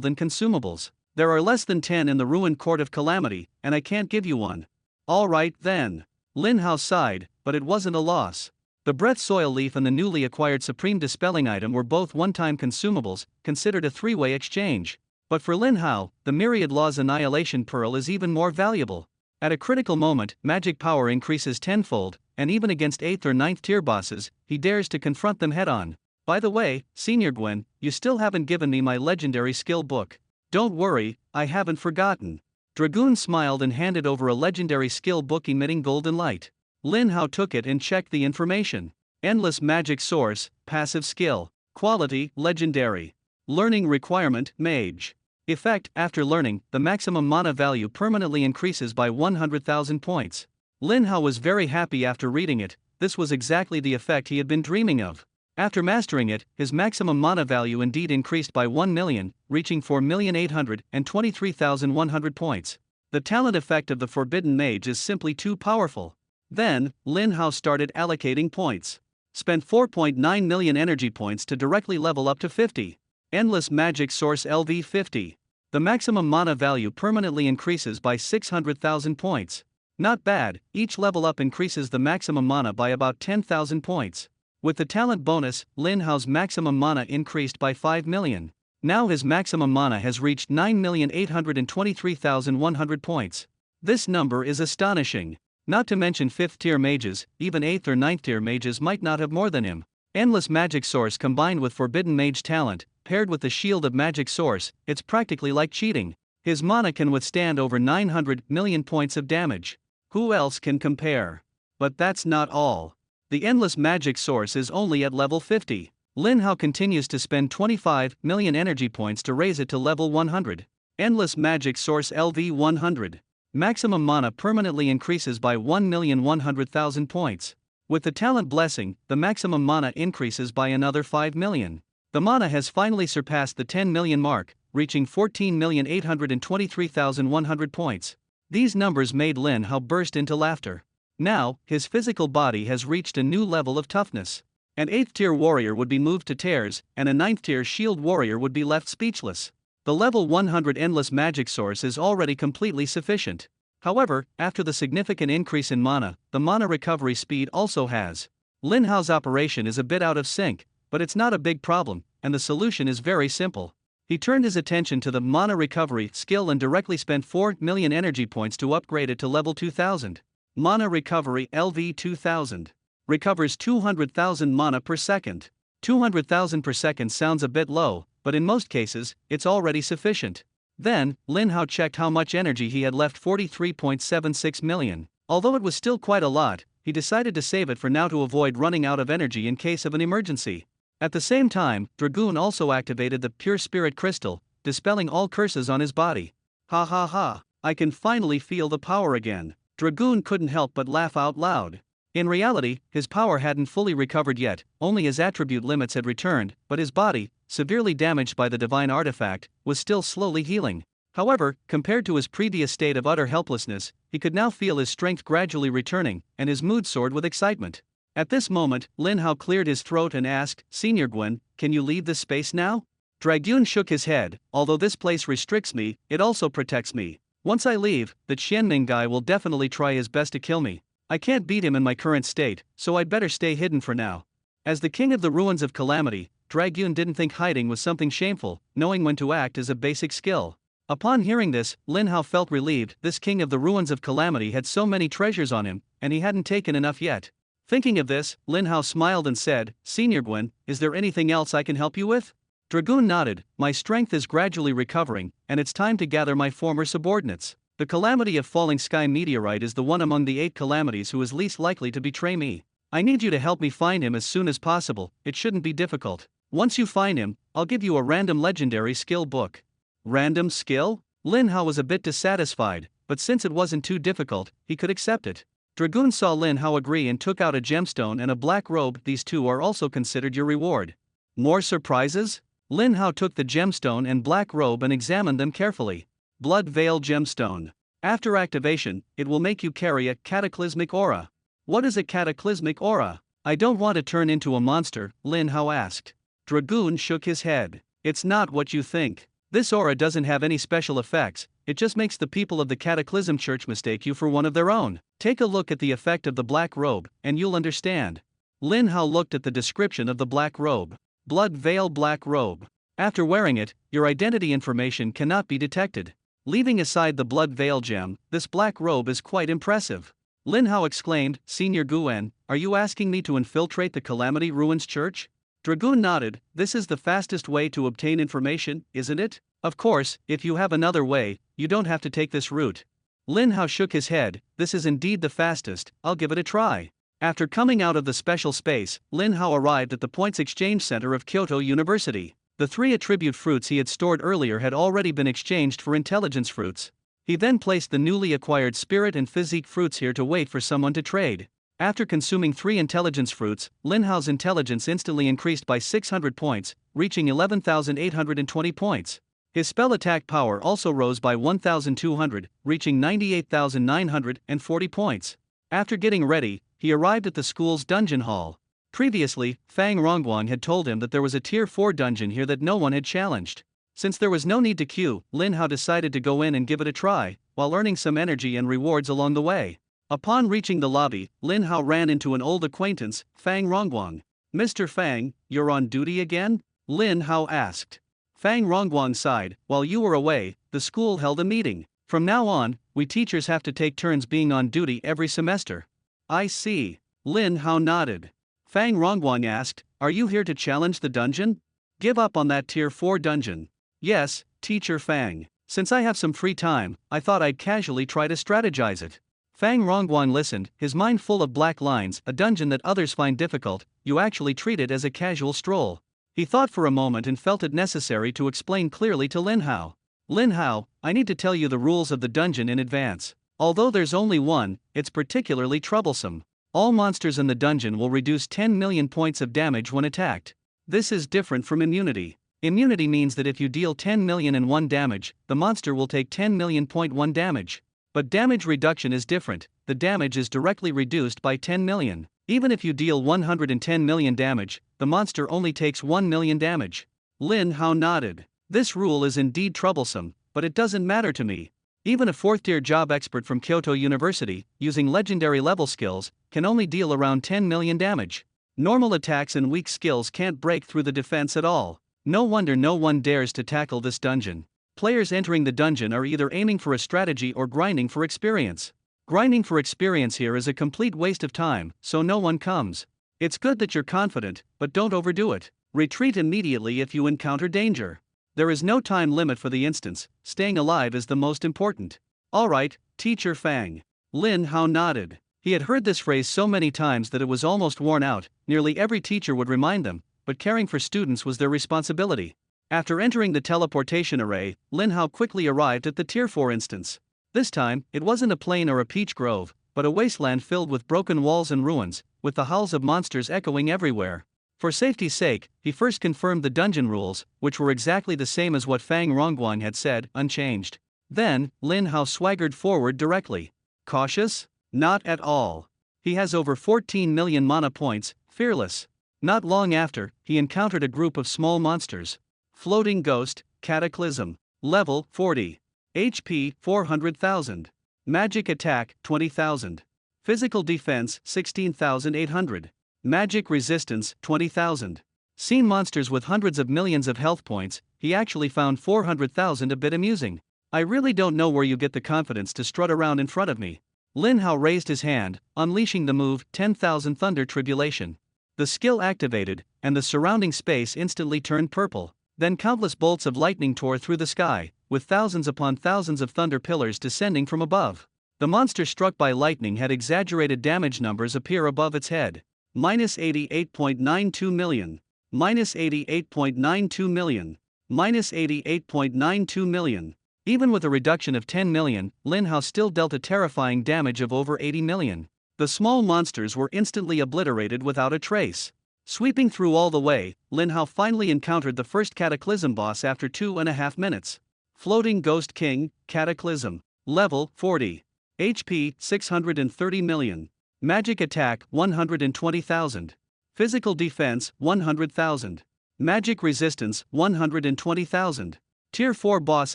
Speaker 1: than consumables. There are less than 10 in the Ruined Court of Calamity, and I can't give you one. Alright then. Lin Hao sighed, but it wasn't a loss. The Breath Soil Leaf and the newly acquired Supreme Dispelling item were both one-time consumables, considered a three-way exchange. But for Lin Hao, the Myriad Laws Annihilation Pearl is even more valuable. At a critical moment, magic power increases tenfold, and even against 8th or 9th tier bosses, he dares to confront them head-on. By the way, Senior Gwen, you still haven't given me my legendary skill book. Don't worry, I haven't forgotten. Dragoon smiled and handed over a legendary skill book emitting golden light. Lin Hao took it and checked the information. Endless magic source, passive skill. Quality, legendary. Learning requirement, mage. Effect, after learning, the maximum mana value permanently increases by 100,000 points. Lin Hao was very happy after reading it. This was exactly the effect he had been dreaming of. After mastering it, his maximum mana value indeed increased by 1 million, reaching 4,823,100 points. The talent effect of the Forbidden Mage is simply too powerful. Then, Lin Hao started allocating points. Spent 4.9 million energy points to directly level up to 50. Endless Magic Source LV50. The maximum mana value permanently increases by 600,000 points. Not bad, each level up increases the maximum mana by about 10,000 points. With the talent bonus, Lin Hao's maximum mana increased by 5 million. Now his maximum mana has reached 9,823,100 points. This number is astonishing. Not to mention 5th tier mages, even 8th or 9th tier mages might not have more than him. Endless Magic Source combined with Forbidden Mage talent, paired with the Shield of Magic Source, it's practically like cheating. His mana can withstand over 900 million points of damage. Who else can compare? But that's not all. The Endless Magic Source is only at level 50. Lin Hao continues to spend 25 million energy points to raise it to level 100. Endless Magic Source LV100. Maximum mana permanently increases by 1,100,000 points. With the talent blessing, the maximum mana increases by another 5 million. The mana has finally surpassed the 10 million mark, reaching 14,823,100 points. These numbers made Lin Hao burst into laughter. Now, his physical body has reached a new level of toughness. An 8th tier warrior would be moved to tears, and a 9th tier shield warrior would be left speechless. The level 100 Endless Magic Source is already completely sufficient. However, after the significant increase in mana, the mana recovery speed also has. Lin Hao's operation is a bit out of sync, but it's not a big problem, and the solution is very simple. He turned his attention to the mana recovery skill and directly spent 4 million energy points to upgrade it to level 2000. Mana Recovery LV2000. Recovers 200,000 mana per second. 200,000 per second sounds a bit low, but in most cases, it's already sufficient. Then, Lin Hao checked how much energy he had left: 43.76 million. Although it was still quite a lot, he decided to save it for now to avoid running out of energy in case of an emergency. At the same time, Dragoon also activated the Pure Spirit Crystal, dispelling all curses on his body. Ha ha ha, I can finally feel the power again. Dragoon couldn't help but laugh out loud. In reality, his power hadn't fully recovered yet, only his attribute limits had returned, but his body, severely damaged by the divine artifact, was still slowly healing. However, compared to his previous state of utter helplessness, he could now feel his strength gradually returning, and his mood soared with excitement. At this moment, Lin Hao cleared his throat and asked, "Senior Gwen, can you leave this space now?" Dragoon shook his head. "Although this place restricts me, it also protects me. Once I leave, the Qianming guy will definitely try his best to kill me. I can't beat him in my current state, so I'd better stay hidden for now." As the king of the ruins of Calamity, Dragoon didn't think hiding was something shameful. Knowing when to act is a basic skill. Upon hearing this, Lin Hao felt relieved. This king of the ruins of Calamity had so many treasures on him, and he hadn't taken enough yet. Thinking of this, Lin Hao smiled and said, "Senior Gwen, is there anything else I can help you with?" Dragoon nodded. "My strength is gradually recovering, and it's time to gather my former subordinates. The calamity of falling sky meteorite is the one among the 8 calamities who is least likely to betray me. I need you to help me find him as soon as possible. It shouldn't be difficult. Once you find him, I'll give you a random legendary skill book." Random skill? Lin Hao was a bit dissatisfied, but since it wasn't too difficult, he could accept it. Dragoon saw Lin Hao agree and took out a gemstone and a black robe. "These two are also considered your reward." More surprises? Lin Hao took the gemstone and black robe and examined them carefully. Blood Veil Gemstone. After activation, it will make you carry a cataclysmic aura. What is a cataclysmic aura? I don't want to turn into a monster, Lin Hao asked. Dragoon shook his head. It's not what you think. This aura doesn't have any special effects, it just makes the people of the Cataclysm Church mistake you for one of their own. Take a look at the effect of the black robe, and you'll understand. Lin Hao looked at the description of the black robe. Blood Veil Black Robe. After wearing it, your identity information cannot be detected. Leaving aside the Blood Veil gem, this black robe is quite impressive. Lin Hao exclaimed, "Senior Guen, are you asking me to infiltrate the Calamity Ruins Church?" Dragoon nodded. "This is the fastest way to obtain information, isn't it? Of course, if you have another way, you don't have to take this route." Lin Hao shook his head. "This is indeed the fastest, I'll give it a try." After coming out of the special space, Lin Hao arrived at the Points Exchange Center of Kyoto University. The 3 attribute fruits he had stored earlier had already been exchanged for intelligence fruits. He then placed the newly acquired spirit and physique fruits here to wait for someone to trade. After consuming 3 intelligence fruits, Lin Hao's intelligence instantly increased by 600 points, reaching 11,820 points. His spell attack power also rose by 1,200, reaching 98,940 points. After getting ready, he arrived at the school's dungeon hall. Previously, Fang Rongguang had told him that there was a Tier 4 dungeon here that no one had challenged. Since there was no need to queue, Lin Hao decided to go in and give it a try, while earning some energy and rewards along the way. Upon reaching the lobby, Lin Hao ran into an old acquaintance, Fang Rongguang. "Mr. Fang, you're on duty again?" Lin Hao asked. Fang Rongguang sighed. "While you were away, the school held a meeting. From now on, we teachers have to take turns being on duty every semester." "I see." Lin Hao nodded. Fang Rongguang asked, "Are you here to challenge the dungeon? Give up on that Tier 4 dungeon." "Yes, Teacher Fang. Since I have some free time, I thought I'd casually try to strategize it." Fang Rongguang listened, his mind full of black lines. "A dungeon that others find difficult, you actually treat it as a casual stroll." He thought for a moment and felt it necessary to explain clearly to Lin Hao. "Lin Hao, I need to tell you the rules of the dungeon in advance. Although there's only one, it's particularly troublesome. All monsters in the dungeon will reduce 10 million points of damage when attacked. This is different from immunity. Immunity means that if you deal 10 million and 1 damage, the monster will take 10 million.1 damage. But damage reduction is different, the damage is directly reduced by 10 million. Even if you deal 110 million damage, the monster only takes 1 million damage. Lin Hao nodded. "This rule is indeed troublesome, but it doesn't matter to me. Even a 4th-tier job expert from Kyoto University, using legendary level skills, can only deal around 10 million damage. Normal attacks and weak skills can't break through the defense at all. No wonder no one dares to tackle this dungeon. Players entering the dungeon are either aiming for a strategy or grinding for experience. Grinding for experience here is a complete waste of time, so no one comes. It's good that you're confident, but don't overdo it. Retreat immediately if you encounter danger. There is no time limit for the instance, staying alive is the most important." "Alright, Teacher Fang." Lin Hao nodded. He had heard this phrase so many times that it was almost worn out. Nearly every teacher would remind them, but caring for students was their responsibility. After entering the teleportation array, Lin Hao quickly arrived at the Tier 4 instance. This time, it wasn't a plain or a peach grove, but a wasteland filled with broken walls and ruins, with the howls of monsters echoing everywhere. For safety's sake, he first confirmed the dungeon rules, which were exactly the same as what Fang Rongguang had said, unchanged. Then, Lin Hao swaggered forward directly. Cautious? Not at all. He has over 14 million mana points, fearless. Not long after, he encountered a group of small monsters. Floating Ghost, Cataclysm. Level 40. HP 400,000. Magic Attack 20,000. Physical Defense 16,800. Magic Resistance 20,000. Seen monsters with hundreds of millions of health points, he actually found 400,000 a bit amusing. I really don't know where you get the confidence to strut around in front of me. Lin Hao raised his hand, unleashing the move 10,000 Thunder Tribulation. The skill activated, and the surrounding space instantly turned purple. Then countless bolts of lightning tore through the sky, with thousands upon thousands of thunder pillars descending from above. The monster struck by lightning had exaggerated damage numbers appear above its head. Minus 88.92 million. Minus 88.92 million. Minus 88.92 million. Even with a reduction of 10 million, Lin Hao still dealt a terrifying damage of over 80 million. The small monsters were instantly obliterated without a trace. Sweeping through all the way, Lin Hao finally encountered the first Cataclysm boss after 2.5 minutes. Floating Ghost King, Cataclysm. Level 40. HP 630 million. Magic Attack 120,000. Physical Defense 100,000. Magic Resistance 120,000. Tier 4 boss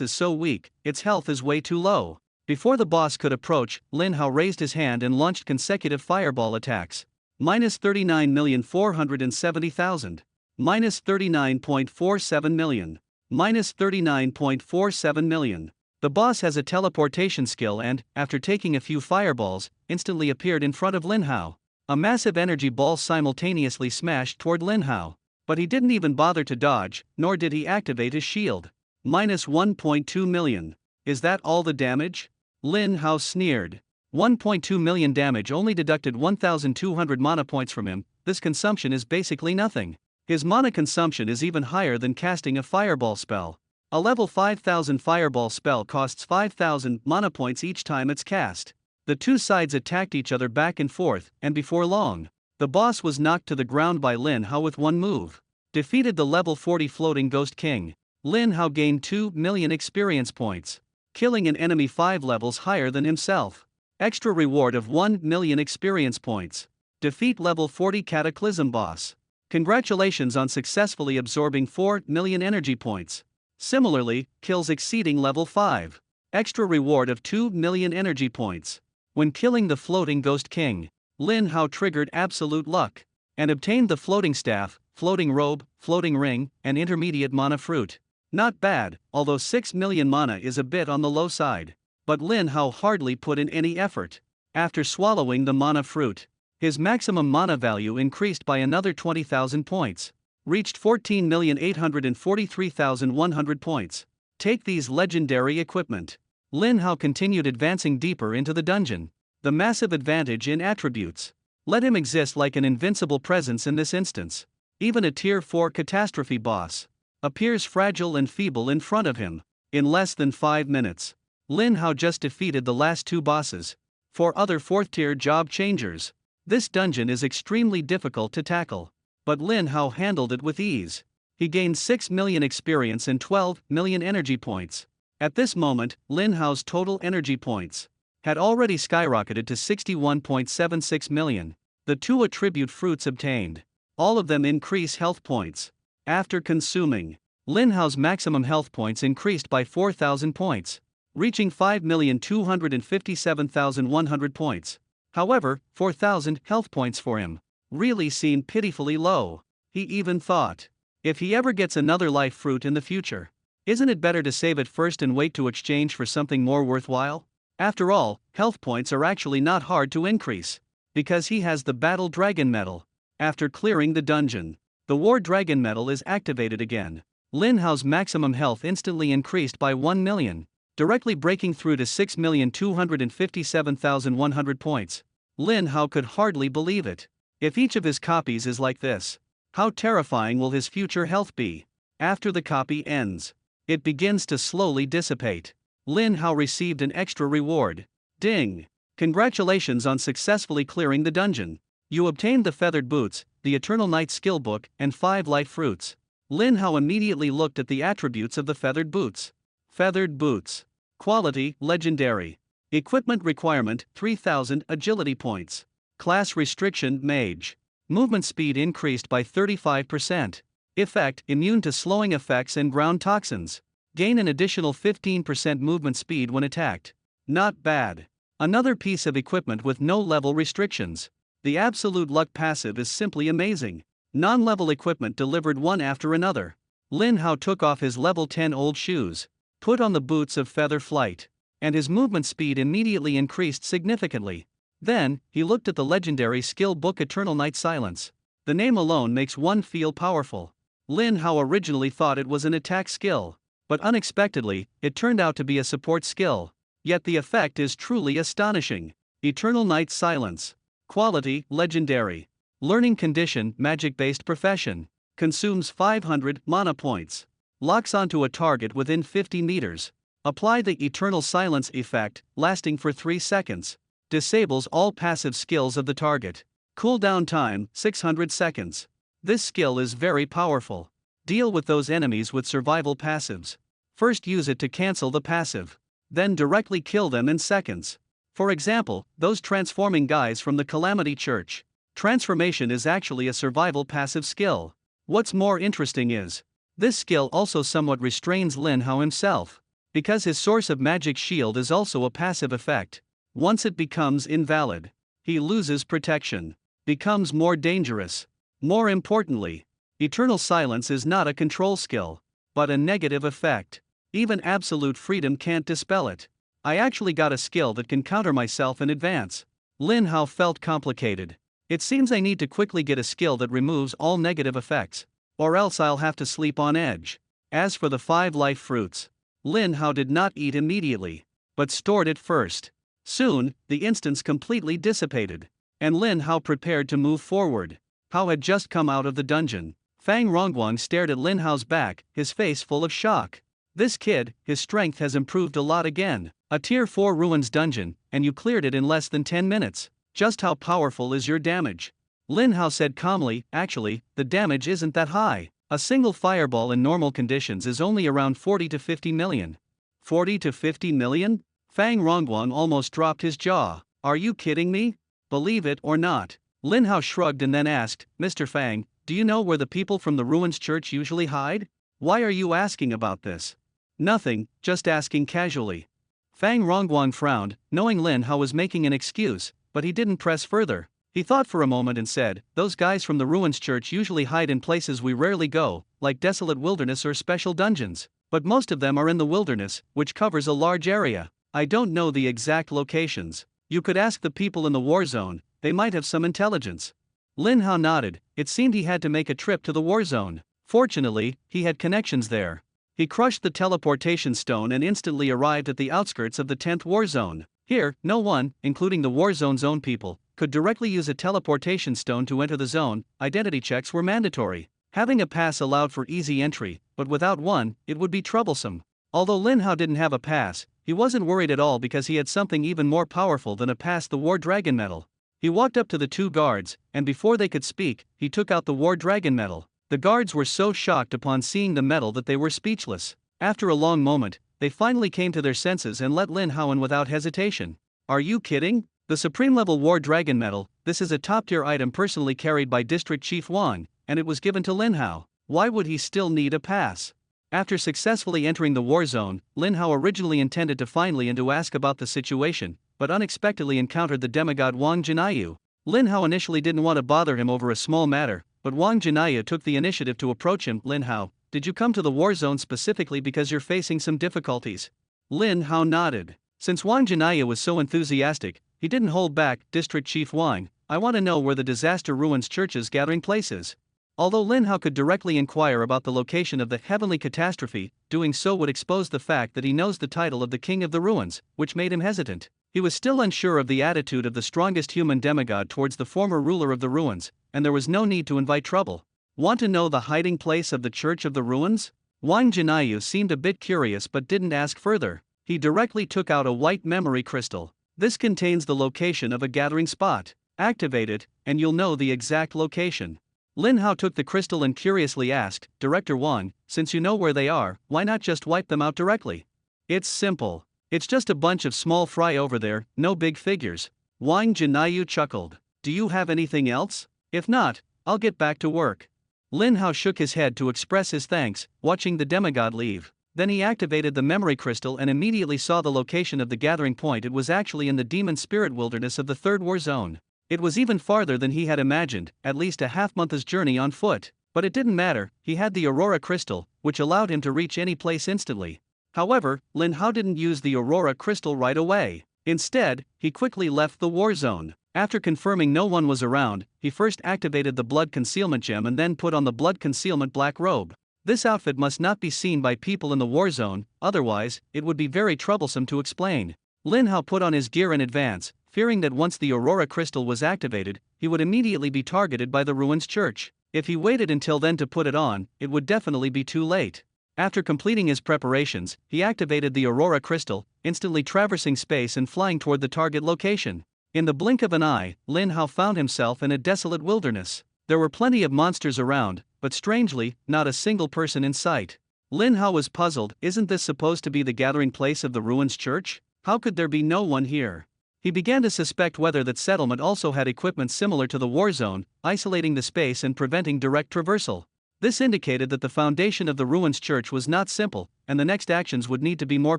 Speaker 1: is so weak, its health is way too low. Before the boss could approach, Lin Hao raised his hand and launched consecutive fireball attacks. Minus 39,470,000. Minus 39.47 million. Minus 39.47 million. The boss has a teleportation skill and, after taking a few fireballs, instantly appeared in front of Lin Hao. A massive energy ball simultaneously smashed toward Lin Hao. But he didn't even bother to dodge, nor did he activate his shield. Minus 1.2 million. Is that all the damage? Lin Hao sneered. 1.2 million damage only deducted 1,200 mana points from him. This consumption is basically nothing. His mana consumption is even higher than casting a fireball spell. A level 5,000 fireball spell costs 5,000 mana points each time it's cast. The two sides attacked each other back and forth, and before long, the boss was knocked to the ground by Lin Hao with one move. Defeated the level 40 Floating Ghost King. Lin Hao gained 2 million experience points. Killing an enemy 5 levels higher than himself. Extra reward of 1 million experience points. Defeat level 40 Cataclysm boss. Congratulations on successfully absorbing 4 million energy points. Similarly, kills exceeding level 5. Extra reward of 2 million energy points. When killing the Floating Ghost King, Lin Hao triggered absolute luck, and obtained the Floating Staff, Floating Robe, Floating Ring, and Intermediate Mana Fruit. Not bad, although 6 million mana is a bit on the low side. But Lin Hao hardly put in any effort. After swallowing the mana fruit, his maximum mana value increased by another 20,000 points. Reached 14,843,100 points. Take these legendary equipment. Lin Hao continued advancing deeper into the dungeon. The massive advantage in attributes. Let him exist like an invincible presence in this instance. Even a tier 4 catastrophe boss appears fragile and feeble in front of him. In less than 5 minutes, Lin Hao just defeated the last 2 bosses. 4 other 4th tier job changers. This dungeon is extremely difficult to tackle. But Lin Hao handled it with ease. He gained 6 million experience and 12 million energy points. At this moment, Lin Hao's total energy points had already skyrocketed to 61.76 million. The 2 attribute fruits obtained, all of them increase health points. After consuming, Lin Hao's maximum health points increased by 4,000 points, reaching 5,257,100 points. However, 4,000 health points for him really seemed pitifully low. He even thought, if he ever gets another life fruit in the future, isn't it better to save it first and wait to exchange for something more worthwhile? After all, health points are actually not hard to increase, because he has the Battle Dragon Medal. After clearing the dungeon, the War Dragon Medal is activated again. Lin Hao's maximum health instantly increased by 1 million, directly breaking through to 6,257,100 points. Lin Hao could hardly believe it. If each of his copies is like this, how terrifying will his future health be? After the copy ends, it begins to slowly dissipate. Lin Hao received an extra reward. Ding! Congratulations on successfully clearing the dungeon. You obtained the feathered boots, the Eternal Night skill book, and 5 life fruits. Lin Hao immediately looked at the attributes of the feathered boots. Feathered boots. Quality, legendary. Equipment requirement, 3000 agility points. Class restriction, mage. Movement speed increased by 35%. Effect, immune to slowing effects and ground toxins. Gain an additional 15% movement speed when attacked. Not bad. Another piece of equipment with no level restrictions. The absolute luck passive is simply amazing. Non-level equipment delivered one after another. Lin Hao took off his level 10 old shoes, put on the boots of feather flight, and his movement speed immediately increased significantly. Then, he looked at the legendary skill book Eternal Night Silence. The name alone makes one feel powerful. Lin Hao originally thought it was an attack skill, but unexpectedly, it turned out to be a support skill. Yet the effect is truly astonishing. Eternal Night Silence. Quality, legendary. Learning condition, magic-based profession. Consumes 500 mana points. Locks onto a target within 50 meters. Apply the Eternal Silence effect, lasting for 3 seconds. Disables all passive skills of the target. Cooldown time, 600 seconds. This skill is very powerful. Deal with those enemies with survival passives. First use it to cancel the passive. Then directly kill them in seconds. For example, those transforming guys from the Calamity Church. Transformation is actually a survival passive skill. What's more interesting is, this skill also somewhat restrains Lin Hao himself, because his source of magic shield is also a passive effect. Once it becomes invalid, he loses protection, becomes more dangerous. More importantly, Eternal Silence is not a control skill, but a negative effect. Even absolute freedom can't dispel it. I actually got a skill that can counter myself in advance. Lin Hao felt complicated. It seems I need to quickly get a skill that removes all negative effects, or else I'll have to sleep on edge. As for the 5 life fruits, Lin Hao did not eat immediately, but stored it first. Soon, the instance completely dissipated, and Lin Hao prepared to move forward. Hao had just come out of the dungeon. Fang Rongguang stared at Lin Hao's back, his face full of shock. This kid, his strength has improved a lot again. A tier 4 ruins dungeon, and you cleared it in less than 10 minutes. Just how powerful is your damage? Lin Hao said calmly, actually, the damage isn't that high. A single fireball in normal conditions is only around 40 to 50 million. 40 to 50 million? Fang Rongguang almost dropped his jaw. Are you kidding me? Believe it or not. Lin Hao shrugged and then asked, Mr. Fang, do you know where the people from the Ruins Church usually hide? Why are you asking about this? Nothing, just asking casually. Fang Rongguang frowned, knowing Lin Hao was making an excuse, but he didn't press further. He thought for a moment and said, those guys from the Ruins Church usually hide in places we rarely go, like desolate wilderness or special dungeons. But most of them are in the wilderness, which covers a large area. I don't know the exact locations. You could ask the people in the war zone, they might have some intelligence. Lin Hao nodded. It seemed he had to make a trip to the war zone. Fortunately, he had connections there. He crushed the teleportation stone and instantly arrived at the outskirts of the 10th war zone. Here, no one, including the war zone's own people, could directly use a teleportation stone to enter the zone. Identity checks were mandatory. Having a pass allowed for easy entry, but without one, it would be troublesome. Although Lin Hao didn't have a pass, he wasn't worried at all because he had something even more powerful than a pass: the War Dragon Medal. He walked up to the 2 guards, and before they could speak, he took out the War Dragon Medal. The guards were so shocked upon seeing the medal that they were speechless. After a long moment, they finally came to their senses and let Lin Hao in without hesitation. Are you kidding? The Supreme Level War Dragon Medal, this is a top-tier item personally carried by District Chief Wang, and it was given to Lin Hao. Why would he still need a pass? After successfully entering the war zone, Lin Hao originally intended to find Li and to ask about the situation, but unexpectedly encountered the demigod Wang Jinayu. Lin Hao initially didn't want to bother him over a small matter, but Wang Jinayu took the initiative to approach him. Lin Hao, did you come to the war zone specifically because you're facing some difficulties? Lin Hao nodded. Since Wang Jinayu was so enthusiastic, he didn't hold back. District Chief Wang, I want to know where the Disaster Ruins Church's gathering place is. Although Lin Hao could directly inquire about the location of the heavenly catastrophe, doing so would expose the fact that he knows the title of the King of the Ruins, which made him hesitant. He was still unsure of the attitude of the strongest human demigod towards the former ruler of the ruins, and there was no need to invite trouble. Want to know the hiding place of the Church of the Ruins? Wang Jinayu seemed a bit curious but didn't ask further. He directly took out a white memory crystal. This contains the location of a gathering spot. Activate it, and you'll know the exact location. Lin Hao took the crystal and curiously asked, Director Wang, since you know where they are, why not just wipe them out directly? It's simple. It's just a bunch of small fry over there, no big figures. Wang Jinayu chuckled. Do you have anything else? If not, I'll get back to work. Lin Hao shook his head to express his thanks, watching the demigod leave. Then he activated the memory crystal and immediately saw the location of the gathering point. It was actually in the demon spirit wilderness of the Third War Zone. It was even farther than he had imagined, at least a half-month's journey on foot. But it didn't matter, he had the Aurora Crystal, which allowed him to reach any place instantly. However, Lin Hao didn't use the Aurora Crystal right away. Instead, he quickly left the war zone. After confirming no one was around, he first activated the Blood Concealment Gem and then put on the Blood Concealment Black Robe. This outfit must not be seen by people in the war zone, otherwise, it would be very troublesome to explain. Lin Hao put on his gear in advance, fearing that once the Aurora Crystal was activated, he would immediately be targeted by the Ruins Church. If he waited until then to put it on, it would definitely be too late. After completing his preparations, he activated the Aurora Crystal, instantly traversing space and flying toward the target location. In the blink of an eye, Lin Hao found himself in a desolate wilderness. There were plenty of monsters around, but strangely, not a single person in sight. Lin Hao was puzzled. Isn't this supposed to be the gathering place of the Ruins Church? How could there be no one here? He began to suspect whether that settlement also had equipment similar to the war zone, isolating the space and preventing direct traversal. This indicated that the foundation of the Ruins Church was not simple, and the next actions would need to be more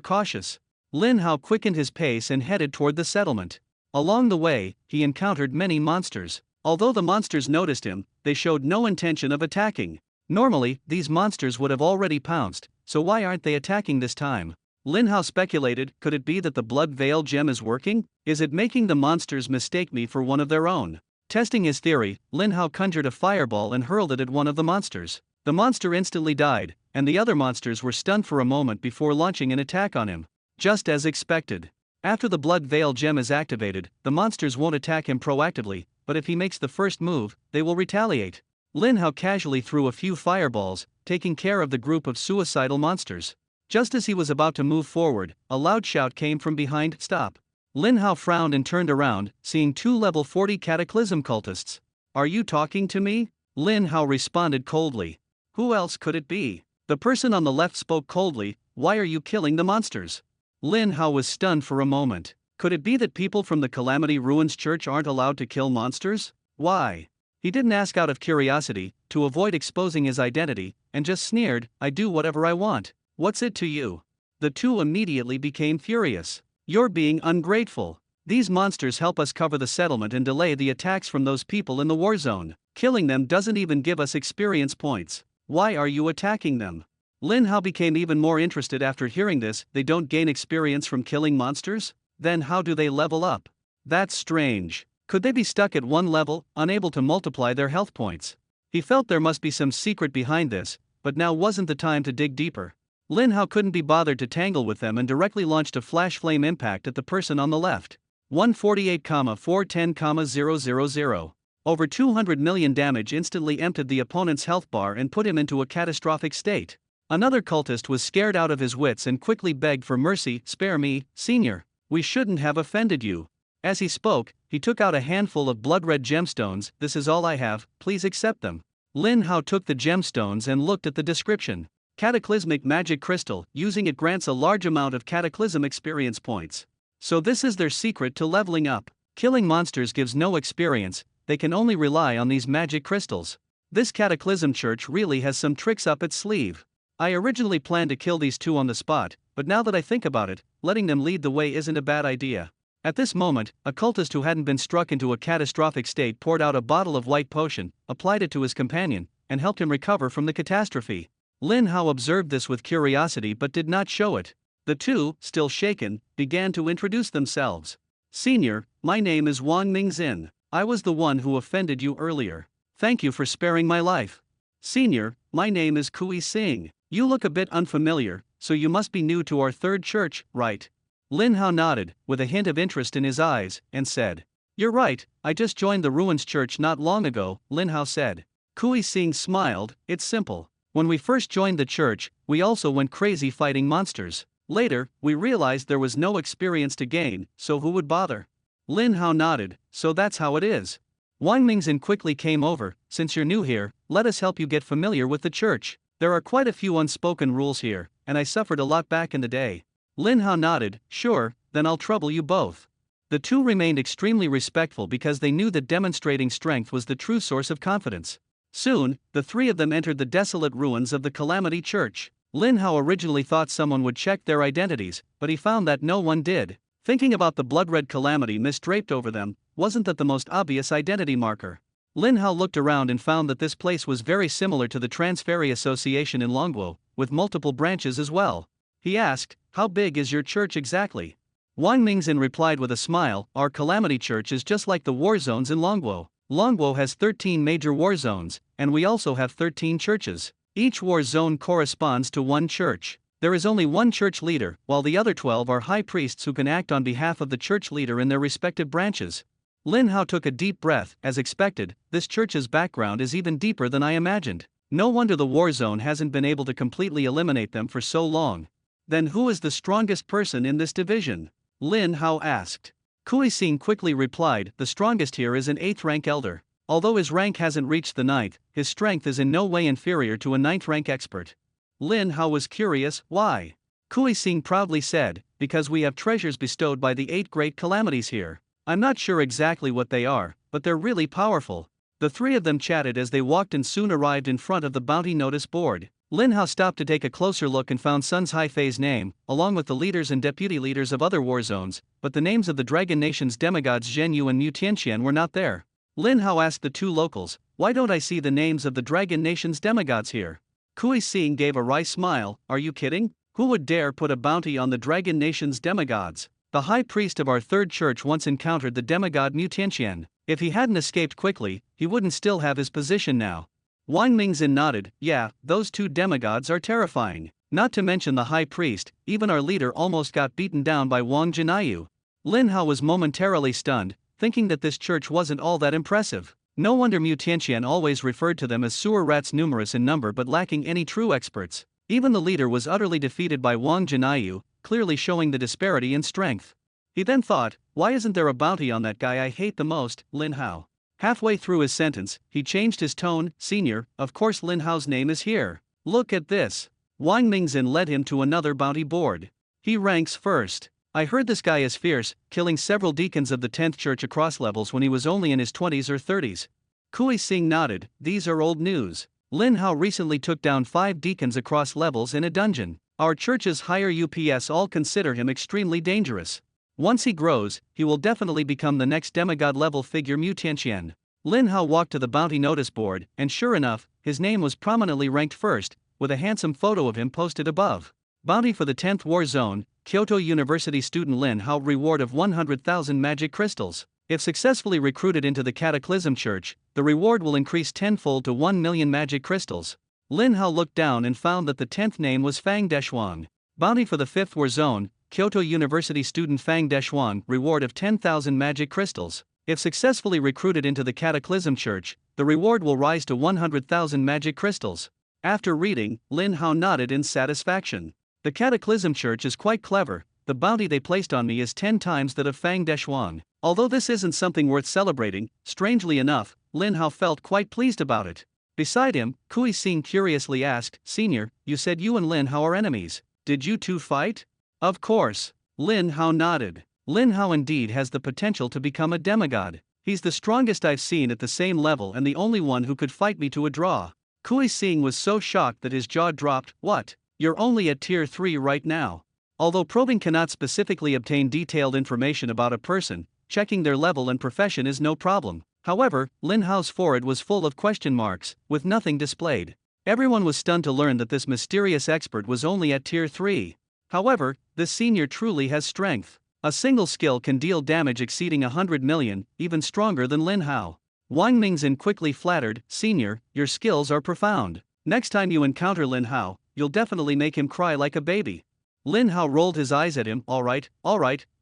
Speaker 1: cautious. Lin Hao quickened his pace and headed toward the settlement. Along the way, he encountered many monsters. Although the monsters noticed him, they showed no intention of attacking. Normally, these monsters would have already pounced, so why aren't they attacking this time? Lin Hao speculated, could it be that the Blood Veil Gem is working? Is it making the monsters mistake me for one of their own? Testing his theory, Lin Hao conjured a fireball and hurled it at one of the monsters. The monster instantly died, and the other monsters were stunned for a moment before launching an attack on him. Just as expected. After the Blood Veil Gem is activated, the monsters won't attack him proactively, but if he makes the first move, they will retaliate. Lin Hao casually threw a few fireballs, taking care of the group of suicidal monsters. Just as he was about to move forward, a loud shout came from behind. Stop. Lin Hao frowned and turned around, seeing two level 40 Cataclysm cultists. Are you talking to me? Lin Hao responded coldly. Who else could it be? The person on the left spoke coldly. Why are you killing the monsters? Lin Hao was stunned for a moment. Could it be that people from the Calamity Ruins Church aren't allowed to kill monsters? Why? He didn't ask out of curiosity, to avoid exposing his identity, and just sneered, I do whatever I want. What's it to you? The two immediately became furious. You're being ungrateful. These monsters help us cover the settlement and delay the attacks from those people in the war zone. Killing them doesn't even give us experience points. Why are you attacking them? Lin Hao became even more interested after hearing this. They don't gain experience from killing monsters? Then how do they level up? That's strange. Could they be stuck at one level, unable to multiply their health points? He felt there must be some secret behind this, but now wasn't the time to dig deeper. Lin Hao couldn't be bothered to tangle with them and directly launched a flash flame impact at the person on the left. 148,410,000. Over 200 million damage instantly emptied the opponent's health bar and put him into a catastrophic state. Another cultist was scared out of his wits and quickly begged for mercy. Spare me, Senior. We shouldn't have offended you. As he spoke, he took out a handful of blood-red gemstones. This is all I have, please accept them. Lin Hao took the gemstones and looked at the description. Cataclysmic Magic Crystal, using it grants a large amount of Cataclysm experience points. So this is their secret to leveling up. Killing monsters gives no experience, they can only rely on these magic crystals. This Cataclysm Church really has some tricks up its sleeve. I originally planned to kill these two on the spot, but now that I think about it, letting them lead the way isn't a bad idea. At this moment, a cultist who hadn't been struck into a catastrophic state poured out a bottle of white potion, applied it to his companion, and helped him recover from the catastrophe. Lin Hao observed this with curiosity but did not show it. The two, still shaken, began to introduce themselves. Senior, my name is Wang Mingzin. I was the one who offended you earlier. Thank you for sparing my life. Senior, my name is Kui Sing. You look a bit unfamiliar, so you must be new to our third church, right? Lin Hao nodded, with a hint of interest in his eyes, and said, You're right, I just joined the Ruins Church not long ago, Lin Hao said. Kui Sing smiled, it's simple. When we first joined the church, we also went crazy fighting monsters. Later, we realized there was no experience to gain, so who would bother? Lin Hao nodded, so that's how it is. Wang Mingzhen quickly came over, since you're new here, let us help you get familiar with the church. There are quite a few unspoken rules here, and I suffered a lot back in the day. Lin Hao nodded, sure, then I'll trouble you both. The two remained extremely respectful because they knew that demonstrating strength was the true source of confidence. Soon, the three of them entered the desolate ruins of the Calamity Church. Lin Hao originally thought someone would check their identities, but he found that no one did. Thinking about the blood-red calamity mist draped over them, wasn't that the most obvious identity marker? Lin Hao looked around and found that this place was very similar to the Transferry Association in Longguo, with multiple branches as well. He asked, how big is your church exactly? Wang Mingzhen replied with a smile, our Calamity Church is just like the war zones in Longguo. Longguo has 13 major war zones, and we also have 13 churches. Each war zone corresponds to one church. There is only one church leader, while the other 12 are high priests who can act on behalf of the church leader in their respective branches. Lin Hao took a deep breath, as expected, this church's background is even deeper than I imagined. No wonder the war zone hasn't been able to completely eliminate them for so long. Then who is the strongest person in this division? Lin Hao asked. Kui Xing quickly replied, the strongest here is an 8th rank elder. Although his rank hasn't reached the 9th, his strength is in no way inferior to a 9th rank expert. Lin Hao was curious, why? Kui Xing proudly said, because we have treasures bestowed by the 8 great calamities here. I'm not sure exactly what they are, but they're really powerful. The three of them chatted as they walked and soon arrived in front of the bounty notice board. Lin Hao stopped to take a closer look and found Sun Haifei's name, along with the leaders and deputy leaders of other war zones, but the names of the Dragon Nation's demigods Zhen Yu and Mu Tianqian were not there. Lin Hao asked the two locals, why don't I see the names of the Dragon Nation's demigods here? Kui Xing gave a wry smile, are you kidding? Who would dare put a bounty on the Dragon Nation's demigods? The high priest of our third church once encountered the demigod Mu Tianqian. If he hadn't escaped quickly, he wouldn't still have his position now. Wang Mingzhen nodded, yeah, those two demigods are terrifying. Not to mention the high priest, even our leader almost got beaten down by Wang Jinayu. Lin Hao was momentarily stunned, thinking that this church wasn't all that impressive. No wonder Mu Tianqian always referred to them as sewer rats, numerous in number but lacking any true experts. Even the leader was utterly defeated by Wang Jinayu, clearly showing the disparity in strength. He then thought, why isn't there a bounty on that guy I hate the most, Lin Hao? Halfway through his sentence, he changed his tone, senior, of course Lin Hao's name is here. Look at this. Wang Mingzhen led him to another bounty board. He ranks first. I heard this guy is fierce, killing several deacons of the 10th church across levels when he was only in his 20s or 30s. Kui Xing nodded, these are old news. Lin Hao recently took down 5 deacons across levels in a dungeon. Our church's higher UPS all consider him extremely dangerous. Once he grows, he will definitely become the next demigod-level figure Mu Tianqian. Lin Hao walked to the bounty notice board, and sure enough, his name was prominently ranked first, with a handsome photo of him posted above. Bounty for the 10th War Zone, Kyoto University student Lin Hao, reward of 100,000 magic crystals. If successfully recruited into the Cataclysm Church, the reward will increase tenfold to 1 million magic crystals. Lin Hao looked down and found that the 10th name was Fang Deshuang. Bounty for the 5th War Zone, Kyoto University student Fang Deshuang, reward of 10,000 magic crystals. If successfully recruited into the Cataclysm Church, the reward will rise to 100,000 magic crystals. After reading, Lin Hao nodded in satisfaction. The Cataclysm Church is quite clever. The bounty they placed on me is 10 times that of Fang Deshuang. Although this isn't something worth celebrating, strangely enough, Lin Hao felt quite pleased about it. Beside him, Kui Xing curiously asked, Senior, you said you and Lin Hao are enemies. Did you two fight? Of course. Lin Hao nodded. Lin Hao indeed has the potential to become a demigod. He's the strongest I've seen at the same level and the only one who could fight me to a draw. Kui Xing was so shocked that his jaw dropped. What? You're only at tier 3 right now. Although probing cannot specifically obtain detailed information about a person, checking their level and profession is no problem. However, Lin Hao's forehead was full of question marks, with nothing displayed. Everyone was stunned to learn that this mysterious expert was only at tier 3. However, this senior truly has strength. A single skill can deal damage exceeding 100 million, even stronger than Lin Hao. Wang Mingzhen quickly flattered, Senior, your skills are profound. Next time you encounter Lin Hao, you'll definitely make him cry like a baby. Lin Hao rolled his eyes at him, alright,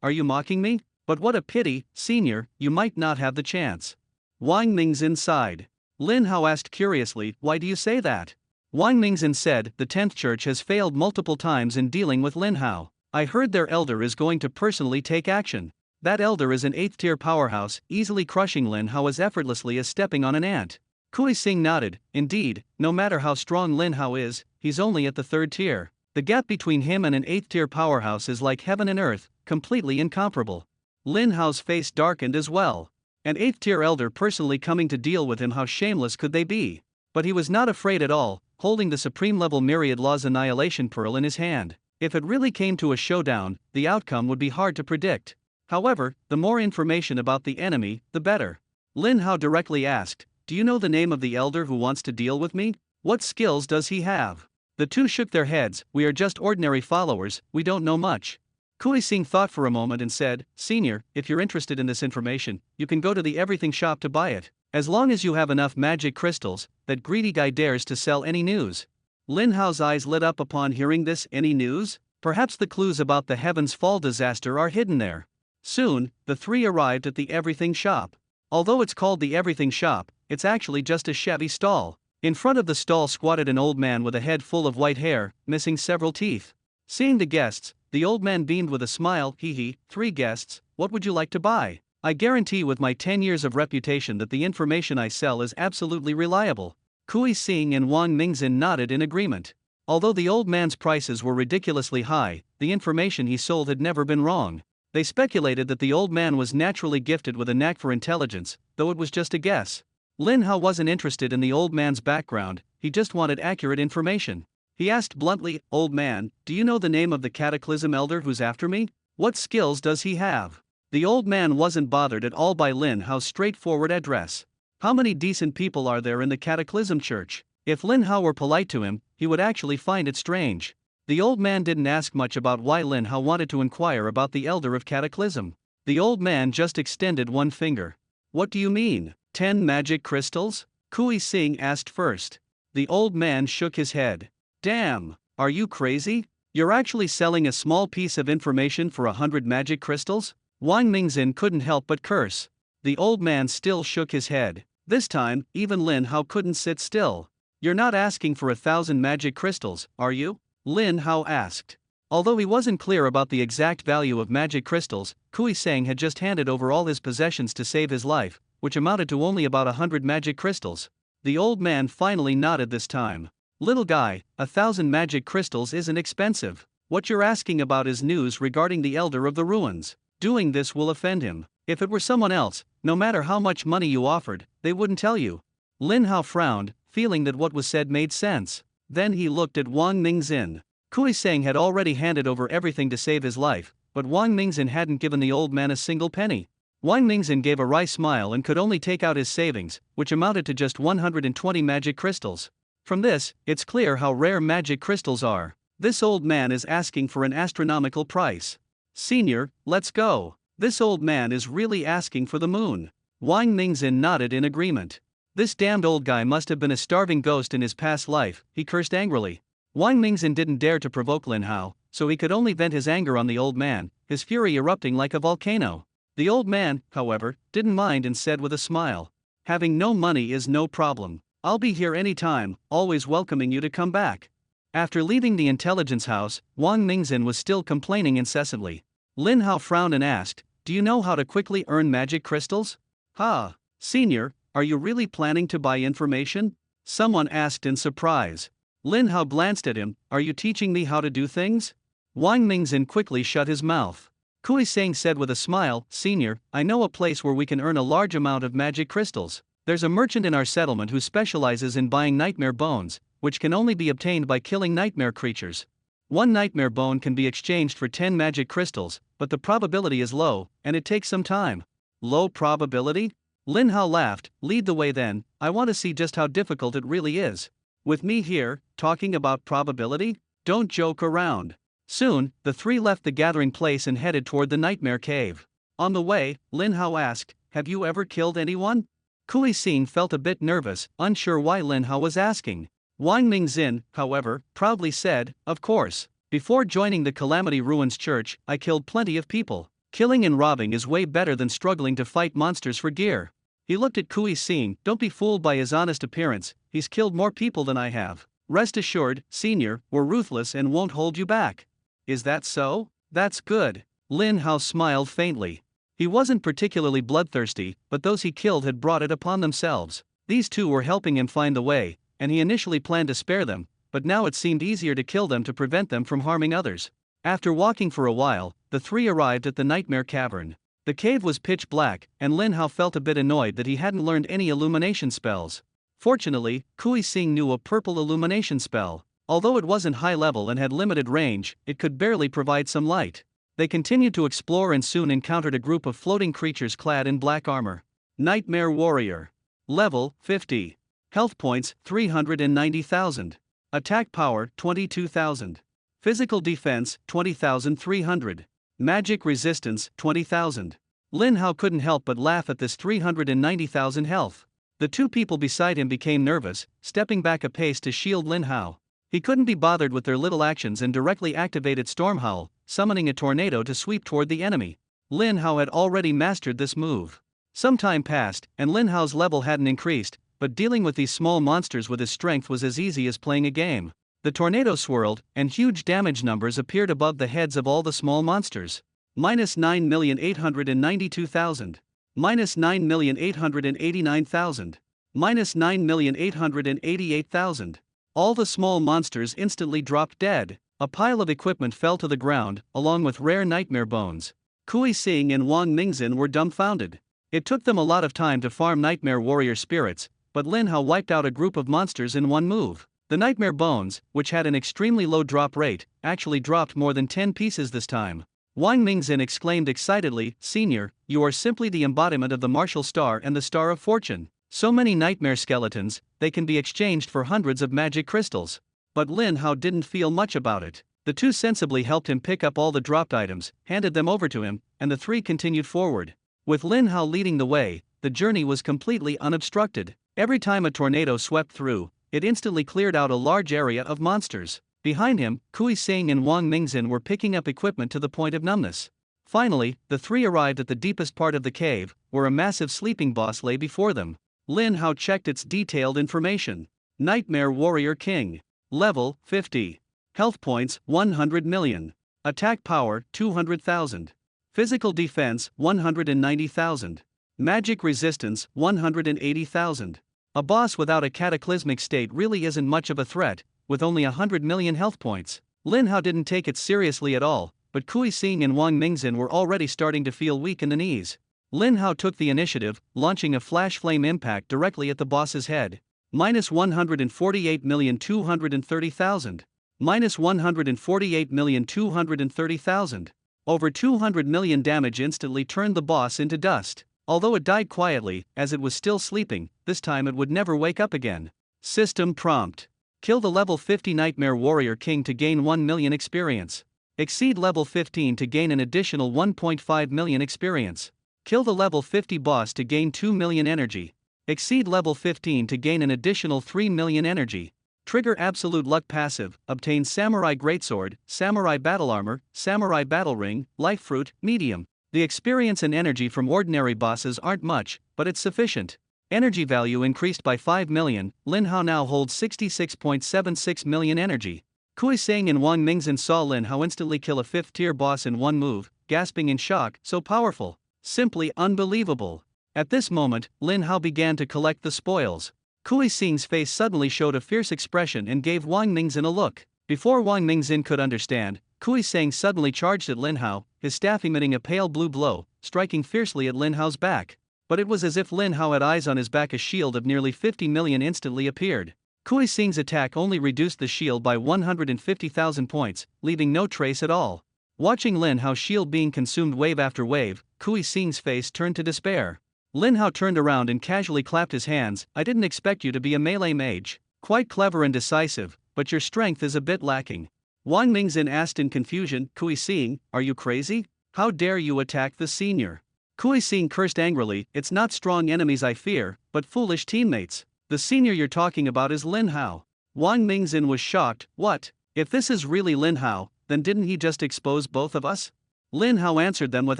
Speaker 1: are you mocking me? But what a pity, Senior, you might not have the chance. Wang Mingzhen sighed. Lin Hao asked curiously, why do you say that? Wang Mingzhen said, the 10th church has failed multiple times in dealing with Lin Hao. I heard their elder is going to personally take action. That elder is an 8th tier powerhouse, easily crushing Lin Hao as effortlessly as stepping on an ant. Kui Sing nodded. Indeed, no matter how strong Lin Hao is, he's only at the 3rd tier. The gap between him and an 8th tier powerhouse is like heaven and earth, completely incomparable. Lin Hao's face darkened as well. An 8th tier elder personally coming to deal with him, how shameless could they be? But he was not afraid at all, holding the supreme level Myriad Laws Annihilation Pearl in his hand. If it really came to a showdown, the outcome would be hard to predict. However, the more information about the enemy, the better. Lin Hao directly asked, "Do you know the name of the elder who wants to deal with me? What skills does he have?" The two shook their heads. "We are just ordinary followers, we don't know much." Kui Sing thought for a moment and said, "Senior, if you're interested in this information, you can go to the everything shop to buy it. As long as you have enough magic crystals, that greedy guy dares to sell any news." Lin Hao's eyes lit up upon hearing this. Any news? Perhaps the clues about the Heavens Fall disaster are hidden there. Soon, the three arrived at the everything shop. Although it's called the everything shop, it's actually just a shabby stall. In front of the stall squatted an old man with a head full of white hair, missing several teeth. Seeing the guests, the old man beamed with a smile. "Hee hee, 3 guests, what would you like to buy? I guarantee with my 10 years of reputation that the information I sell is absolutely reliable." Kui Sing and Wang Mingzhen nodded in agreement. Although the old man's prices were ridiculously high, the information he sold had never been wrong. They speculated that the old man was naturally gifted with a knack for intelligence, though it was just a guess. Lin Hao wasn't interested in the old man's background, he just wanted accurate information. He asked bluntly, "Old man, do you know the name of the Cataclysm Elder who's after me? What skills does he have?" The old man wasn't bothered at all by Lin Hao's straightforward address. How many decent people are there in the Cataclysm Church? If Lin Hao were polite to him, he would actually find it strange. The old man didn't ask much about why Lin Hao wanted to inquire about the Elder of Cataclysm. The old man just extended one finger. "What do you mean, 10 magic crystals?" Kui Sing asked first. The old man shook his head. "Damn, are you crazy? You're actually selling a small piece of information for 100 magic crystals?" Wang Mingzhen couldn't help but curse. The old man still shook his head. This time, even Lin Hao couldn't sit still. "You're not asking for 1,000 magic crystals, are you?" Lin Hao asked. Although he wasn't clear about the exact value of magic crystals, Kui Sing had just handed over all his possessions to save his life, which amounted to only about 100 magic crystals. The old man finally nodded this time. "Little guy, 1,000 magic crystals isn't expensive. What you're asking about is news regarding the Elder of the Ruins. Doing this will offend him. If it were someone else, no matter how much money you offered, they wouldn't tell you." Lin Hao frowned, feeling that what was said made sense. Then he looked at Wang Mingzhen. Kui Sing had already handed over everything to save his life, but Wang Mingzhen hadn't given the old man a single penny. Wang Mingzhen gave a wry smile and could only take out his savings, which amounted to just 120 magic crystals. From this, it's clear how rare magic crystals are. This old man is asking for an astronomical price. "Senior, let's go. This old man is really asking for the moon." Wang Mingzhen nodded in agreement. "This damned old guy must have been a starving ghost in his past life," he cursed angrily. Wang Mingzhen didn't dare to provoke Lin Hao, so he could only vent his anger on the old man, his fury erupting like a volcano. The old man, however, didn't mind and said with a smile, "Having no money is no problem. I'll be here any time, always welcoming you to come back." After leaving the intelligence house, Wang Mingzhen was still complaining incessantly. Lin Hao frowned and asked, "Do you know how to quickly earn magic crystals?" "Ha, senior, are you really planning to buy information?" someone asked in surprise. Lin Hao glanced at him. "Are you teaching me how to do things?" Wang Mingzhen quickly shut his mouth. Kui Sing said with a smile, "Senior, I know a place where we can earn a large amount of magic crystals. There's a merchant in our settlement who specializes in buying nightmare bones, which can only be obtained by killing nightmare creatures. 1 nightmare bone can be exchanged for 10 magic crystals, but the probability is low, and it takes some time." "Low probability?" Lin Hao laughed. "Lead the way then, I want to see just how difficult it really is. With me here, talking about probability? Don't joke around." Soon, the three left the gathering place and headed toward the nightmare cave. On the way, Lin Hao asked, "Have you ever killed anyone?" Kui Sing felt a bit nervous, unsure why Lin Hao was asking. Wang Mingzhen, however, proudly said, "Of course. Before joining the Calamity Ruins Church, I killed plenty of people. Killing and robbing is way better than struggling to fight monsters for gear." He looked at Kui Sing. "Don't be fooled by his honest appearance, he's killed more people than I have. Rest assured, senior, we're ruthless and won't hold you back." "Is that so? That's good. Lin Hao smiled faintly. He wasn't particularly bloodthirsty, but those he killed had brought it upon themselves. These two were helping him find the way, and he initially planned to spare them, but now it seemed easier to kill them to prevent them from harming others. After walking for a while, the three arrived at the Nightmare Cavern. The cave was pitch black, and Lin Hao felt a bit annoyed that he hadn't learned any illumination spells. Fortunately, Kui Xing knew a purple illumination spell. Although it wasn't high level and had limited range, it could barely provide some light. They continued to explore and soon encountered a group of floating creatures clad in black armor. Nightmare Warrior. Level 50. Health points 390,000. Attack power 22,000. Physical defense 20,300. Magic resistance 20,000. Lin Hao couldn't help but laugh at this 390,000 health. The two people beside him became nervous, stepping back a pace to shield Lin Hao. He couldn't be bothered with their little actions and directly activated Storm Howl, summoning a tornado to sweep toward the enemy. Lin Hao had already mastered this move. Some time passed, and Lin Hao's level hadn't increased, but dealing with these small monsters with his strength was as easy as playing a game. The tornado swirled, and huge damage numbers appeared above the heads of all the small monsters. -9,892,000. -9,889,000. -9,888,000. All the small monsters instantly dropped dead. A pile of equipment fell to the ground, along with rare nightmare bones. Kui Xing and Wang Mingzhen were dumbfounded. It took them a lot of time to farm Nightmare Warrior spirits, but Lin Hao wiped out a group of monsters in one move. The Nightmare Bones, which had an extremely low drop rate, actually dropped more than 10 pieces this time. Wang Mingzhen exclaimed excitedly, "Senior, you are simply the embodiment of the Martial Star and the Star of Fortune. So many nightmare skeletons, they can be exchanged for hundreds of magic crystals." But Lin Hao didn't feel much about it. The two sensibly helped him pick up all the dropped items, handed them over to him, and the three continued forward. With Lin Hao leading the way, the journey was completely unobstructed. Every time a tornado swept through, it instantly cleared out a large area of monsters. Behind him, Kui Xing and Wang Mingzhen were picking up equipment to the point of numbness. Finally, the three arrived at the deepest part of the cave, where a massive sleeping boss lay before them. Lin Hao checked its detailed information. Nightmare Warrior King. Level 50. Health points 100 million. Attack power 200,000. Physical defense 190,000. Magic resistance 180,000. A boss without a cataclysmic state really isn't much of a threat, with only 100 million health points. Lin Hao didn't take it seriously at all, but Kui Xing and Wang Mingzhen were already starting to feel weak in the knees. Lin Hao took the initiative, launching a flash flame impact directly at the boss's head. -148,230,000. -148,230,000. Over 200 million damage instantly turned the boss into dust. Although it died quietly, as it was still sleeping, this time it would never wake up again. System prompt. Kill the level 50 Nightmare Warrior King to gain 1 million experience. Exceed level 15 to gain an additional 1.5 million experience. Kill the level 50 boss to gain 2 million energy. Exceed level 15 to gain an additional 3 million energy. Trigger Absolute Luck passive, obtain Samurai Greatsword, Samurai Battle Armor, Samurai Battle Ring, Life Fruit, Medium. The experience and energy from ordinary bosses aren't much, but it's sufficient. Energy value increased by 5 million, Lin Hao now holds 66.76 million energy. Kui Xing and Wang Mingzhen saw Lin Hao instantly kill a 5th-tier boss in one move, gasping in shock, so powerful. Simply unbelievable. At this moment, Lin Hao began to collect the spoils. Kui Xing's face suddenly showed a fierce expression and gave Wang Mingzhen a look. Before Wang Mingzhen could understand, Kui Xing suddenly charged at Lin Hao, his staff emitting a pale blue blow, striking fiercely at Lin Hao's back. But it was as if Lin Hao had eyes on his back. A shield of nearly 50 million instantly appeared. Kui Xing's attack only reduced the shield by 150,000 points, leaving no trace at all. Watching Lin Hao's shield being consumed wave after wave, Kui Xing's face turned to despair. Lin Hao turned around and casually clapped his hands. "I didn't expect you to be a melee mage. Quite clever and decisive, but your strength is a bit lacking." Wang Mingzhen asked in confusion, "Kui Xing, are you crazy? How dare you attack the senior?" Kui Xing cursed angrily, "It's not strong enemies I fear, but foolish teammates. The senior you're talking about is Lin Hao." Wang Mingzhen was shocked. "What? If this is really Lin Hao, then didn't he just expose both of us?" Lin Hao answered them with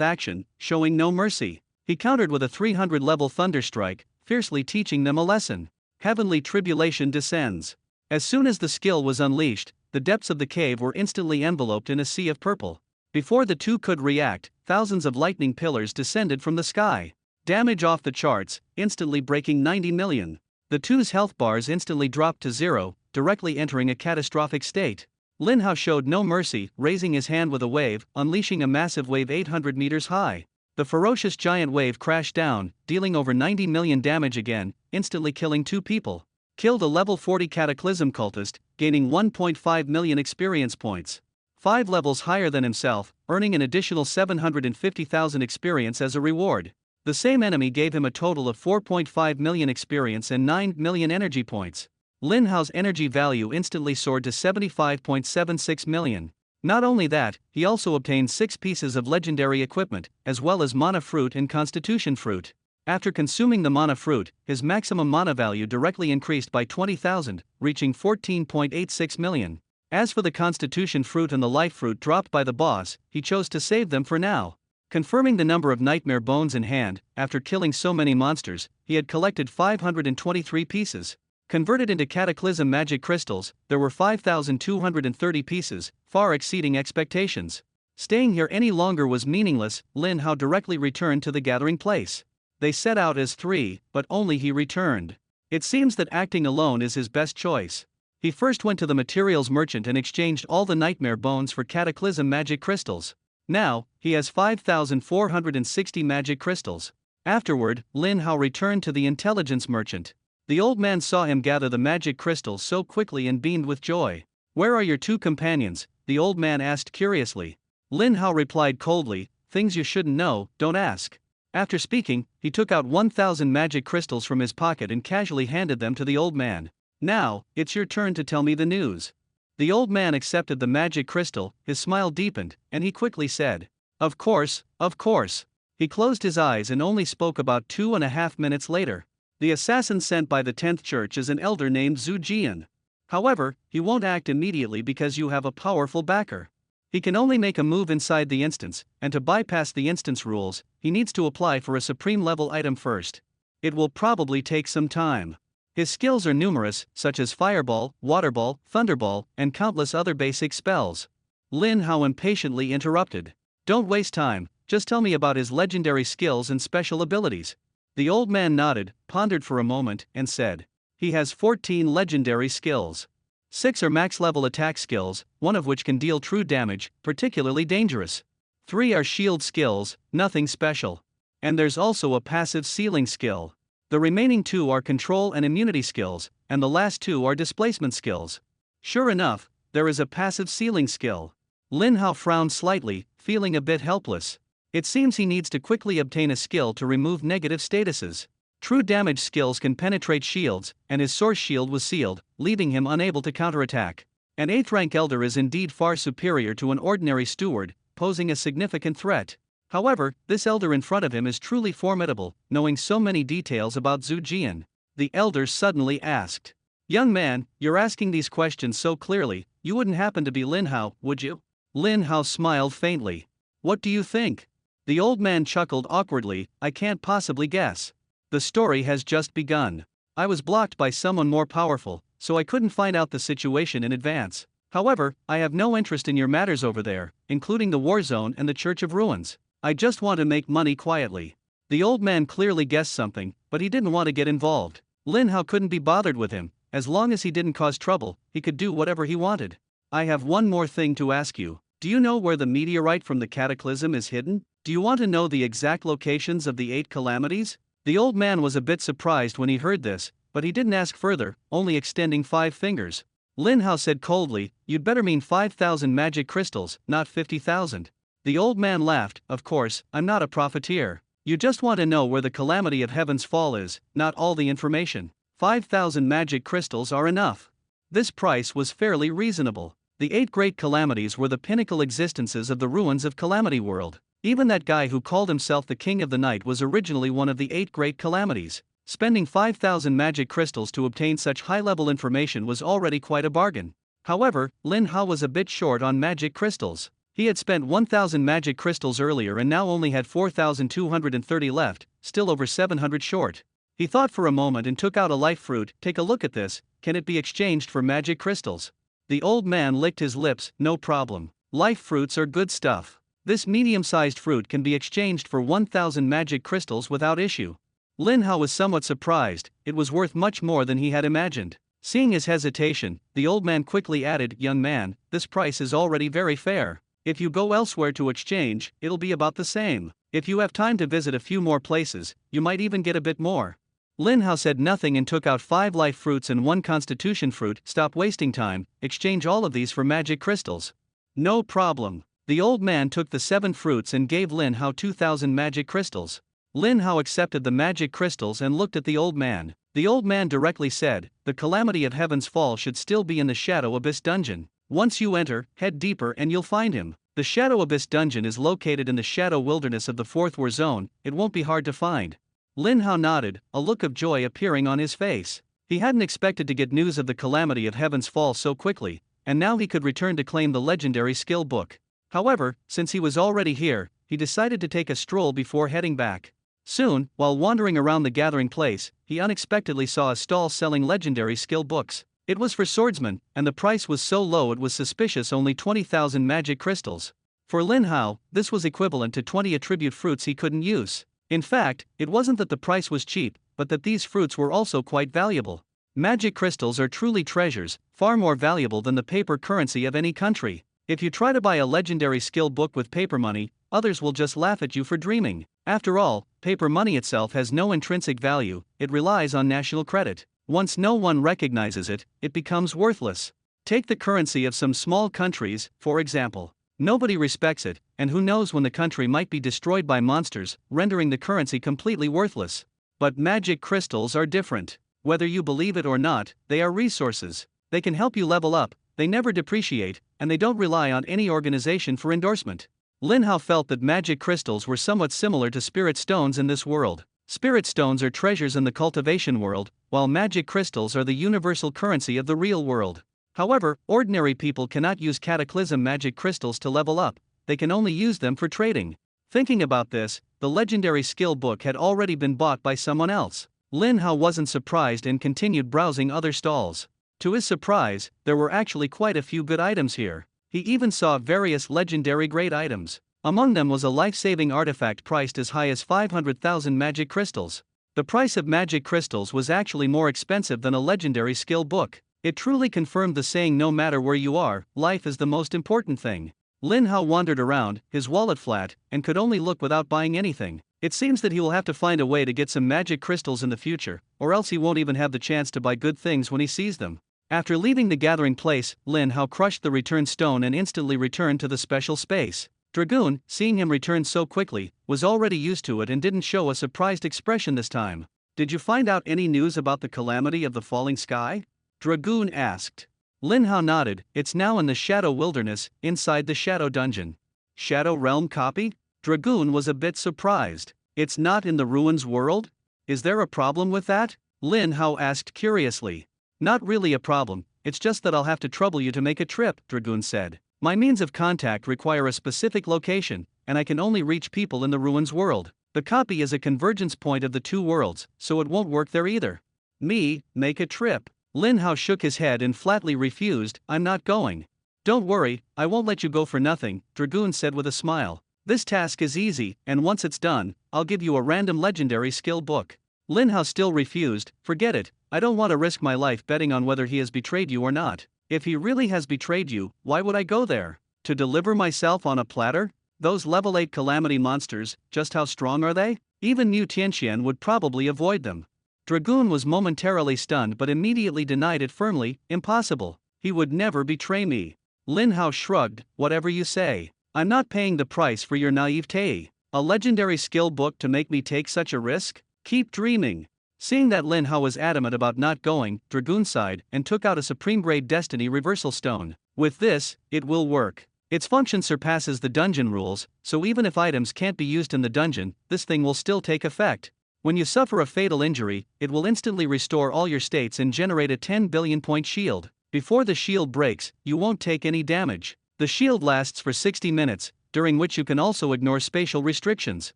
Speaker 1: action, showing no mercy. He countered with a 300-level Thunder Strike, fiercely teaching them a lesson. Heavenly tribulation descends. As soon as the skill was unleashed, the depths of the cave were instantly enveloped in a sea of purple. Before the two could react, thousands of lightning pillars descended from the sky. Damage off the charts, instantly breaking 90 million. The two's health bars instantly dropped to zero, directly entering a catastrophic state. Lin Hao showed no mercy, raising his hand with a wave, unleashing a massive wave 800 meters high. The ferocious giant wave crashed down, dealing over 90 million damage again, instantly killing two people. Killed a level 40 Cataclysm cultist, gaining 1.5 million experience points. 5 levels higher than himself, earning an additional 750,000 experience as a reward. The same enemy gave him a total of 4.5 million experience and 9 million energy points. Lin Hao's energy value instantly soared to 75.76 million. Not only that, he also obtained 6 pieces of legendary equipment, as well as mana fruit and constitution fruit. After consuming the mana fruit, his maximum mana value directly increased by 20,000, reaching 14.86 million. As for the constitution fruit and the life fruit dropped by the boss, he chose to save them for now. Confirming the number of nightmare bones in hand, after killing so many monsters, he had collected 523 pieces. Converted into cataclysm magic crystals, there were 5,230 pieces, far exceeding expectations. Staying here any longer was meaningless. Lin Hao directly returned to the gathering place. They set out as 3, but only he returned. It seems that acting alone is his best choice. He first went to the materials merchant and exchanged all the nightmare bones for cataclysm magic crystals. Now, he has 5,460 magic crystals. Afterward, Lin Hao returned to the intelligence merchant. The old man saw him gather the magic crystals so quickly and beamed with joy. "Where are your two companions?" the old man asked curiously. Lin Hao replied coldly, "Things you shouldn't know, don't ask." After speaking, he took out 1,000 magic crystals from his pocket and casually handed them to the old man. "Now, it's your turn to tell me the news." The old man accepted the magic crystal, his smile deepened, and he quickly said, Of course, of course." He closed his eyes and only spoke about 2.5 minutes later. "The assassin sent by the 10th Church is an elder named Zhu Jian. However, he won't act immediately because you have a powerful backer. He can only make a move inside the instance, and to bypass the instance rules, he needs to apply for a supreme level item first. It will probably take some time. His skills are numerous, such as Fireball, Waterball, Thunderball, and countless other basic spells." Lin Hao impatiently interrupted. "Don't waste time, just tell me about his legendary skills and special abilities." The old man nodded, pondered for a moment, and said, "He has 14 legendary skills. 6 are max level attack skills, one of which can deal true damage, particularly dangerous. 3 are shield skills, nothing special. And there's also a passive sealing skill. The remaining 2 are control and immunity skills, and the last 2 are displacement skills. Sure enough, there is a passive sealing skill." Lin Hao frowned slightly, feeling a bit helpless. It seems he needs to quickly obtain a skill to remove negative statuses. True damage skills can penetrate shields, and his source shield was sealed, leaving him unable to counterattack. An 8th rank elder is indeed far superior to an ordinary steward, posing a significant threat. However, this elder in front of him is truly formidable, knowing so many details about Zhu Jian. The elder suddenly asked, "Young man, you're asking these questions so clearly, you wouldn't happen to be Lin Hao, would you?" Lin Hao smiled faintly. "What do you think?" The old man chuckled awkwardly, "I can't possibly guess. The story has just begun. I was blocked by someone more powerful, so I couldn't find out the situation in advance. However, I have no interest in your matters over there, including the war zone and the Church of Ruins. I just want to make money quietly." The old man clearly guessed something, but he didn't want to get involved. Lin Hao couldn't be bothered with him. As long as he didn't cause trouble, he could do whatever he wanted. "I have one more thing to ask you. Do you know where the meteorite from the cataclysm is hidden? Do you want to know the exact locations of the 8 calamities?" The old man was a bit surprised when he heard this, but he didn't ask further, only extending 5 fingers. Lin Hao said coldly, "You'd better mean 5,000 magic crystals, not 50,000. The old man laughed, "Of course, I'm not a profiteer. You just want to know where the calamity of Heaven's Fall is, not all the information. 5,000 magic crystals are enough." This price was fairly reasonable. The 8 great calamities were the pinnacle existences of the ruins of Calamity World. Even that guy who called himself the King of the Night was originally one of the 8 great calamities. Spending 5,000 magic crystals to obtain such high-level information was already quite a bargain. However, Lin Hao was a bit short on magic crystals. He had spent 1,000 magic crystals earlier and now only had 4,230 left, still over 700 short. He thought for a moment and took out a life fruit. "Take a look at this, can it be exchanged for magic crystals?" The old man licked his lips, "No problem." Life fruits are good stuff. This medium-sized fruit can be exchanged for 1,000 magic crystals without issue. Lin Hao was somewhat surprised. It was worth much more than he had imagined. Seeing his hesitation, the old man quickly added, "Young man, this price is already very fair. If you go elsewhere to exchange, it'll be about the same. If you have time to visit a few more places, you might even get a bit more." Lin Hao said nothing and took out 5 life fruits and 1 constitution fruit. "Stop wasting time, exchange all of these for magic crystals." "No problem." The old man took the 7 fruits and gave Lin Hao 2,000 magic crystals. Lin Hao accepted the magic crystals and looked at the old man. The old man directly said, "The calamity of Heaven's Fall should still be in the Shadow Abyss dungeon. Once you enter, head deeper and you'll find him. The Shadow Abyss dungeon is located in the Shadow Wilderness of the 4th War Zone. It won't be hard to find." Lin Hao nodded, a look of joy appearing on his face. He hadn't expected to get news of the calamity of Heaven's Fall so quickly, and now he could return to claim the legendary skill book. However, since he was already here, he decided to take a stroll before heading back. Soon, while wandering around the gathering place, he unexpectedly saw a stall selling legendary skill books. It was for swordsmen, and the price was so low it was suspicious, only 20,000 magic crystals. For Lin Hao, this was equivalent to 20 attribute fruits he couldn't use. In fact, it wasn't that the price was cheap, but that these fruits were also quite valuable. Magic crystals are truly treasures, far more valuable than the paper currency of any country. If you try to buy a legendary skill book with paper money, others will just laugh at you for dreaming. After all, paper money itself has no intrinsic value, it relies on national credit. Once no one recognizes it, it becomes worthless. Take the currency of some small countries, for example. Nobody respects it, and who knows when the country might be destroyed by monsters, rendering the currency completely worthless. But magic crystals are different. Whether you believe it or not, they are resources. They can help you level up, they never depreciate, and they don't rely on any organization for endorsement. Lin Hao felt that magic crystals were somewhat similar to spirit stones in this world. Spirit stones are treasures in the cultivation world, while magic crystals are the universal currency of the real world. However, ordinary people cannot use cataclysm magic crystals to level up, they can only use them for trading. Thinking about this, the legendary skill book had already been bought by someone else. Lin Hao wasn't surprised and continued browsing other stalls. To his surprise, there were actually quite a few good items here. He even saw various legendary great items. Among them was a life-saving artifact priced as high as 500,000 magic crystals. The price of magic crystals was actually more expensive than a legendary skill book. It truly confirmed the saying, no matter where you are, life is the most important thing. Lin Hao wandered around, his wallet flat, and could only look without buying anything. It seems that he will have to find a way to get some magic crystals in the future, or else he won't even have the chance to buy good things when he sees them. After leaving the gathering place, Lin Hao crushed the return stone and instantly returned to the special space. Dragoon, seeing him return so quickly, was already used to it and didn't show a surprised expression this time. "Did you find out any news about the calamity of the falling sky?" Dragoon asked. Lin Hao nodded. "It's now in the Shadow Wilderness, inside the Shadow Dungeon." "Shadow Realm copy?" Dragoon was a bit surprised. "It's not in the Ruins world? Is there a problem with that?" Lin Hao asked curiously. "Not really a problem, it's just that I'll have to trouble you to make a trip," Dragoon said. "My means of contact require a specific location, and I can only reach people in the Ruins world. The copy is a convergence point of the two worlds, so it won't work there either." "Me, make a trip?" Lin Hao shook his head and flatly refused. "I'm not going." "Don't worry, I won't let you go for nothing," Dragoon said with a smile. "This task is easy, and once it's done, I'll give you a random legendary skill book." Lin Hao still refused. "Forget it, I don't want to risk my life betting on whether he has betrayed you or not. If he really has betrayed you, why would I go there? To deliver myself on a platter? Those level 8 calamity monsters, just how strong are they? Even Mu Tianxian would probably avoid them." Dragoon was momentarily stunned but immediately denied it firmly. "Impossible. He would never betray me." Lin Hao shrugged. "Whatever you say. I'm not paying the price for your naivete. A legendary skill book to make me take such a risk? Keep dreaming." Seeing that Lin Hao was adamant about not going, Dragoon sighed and took out a Supreme Grade Destiny Reversal Stone. "With this, it will work. Its function surpasses the dungeon rules, so even if items can't be used in the dungeon, this thing will still take effect. When you suffer a fatal injury, it will instantly restore all your states and generate a 10 billion point shield. Before the shield breaks, you won't take any damage. The shield lasts for 60 minutes, during which you can also ignore spatial restrictions.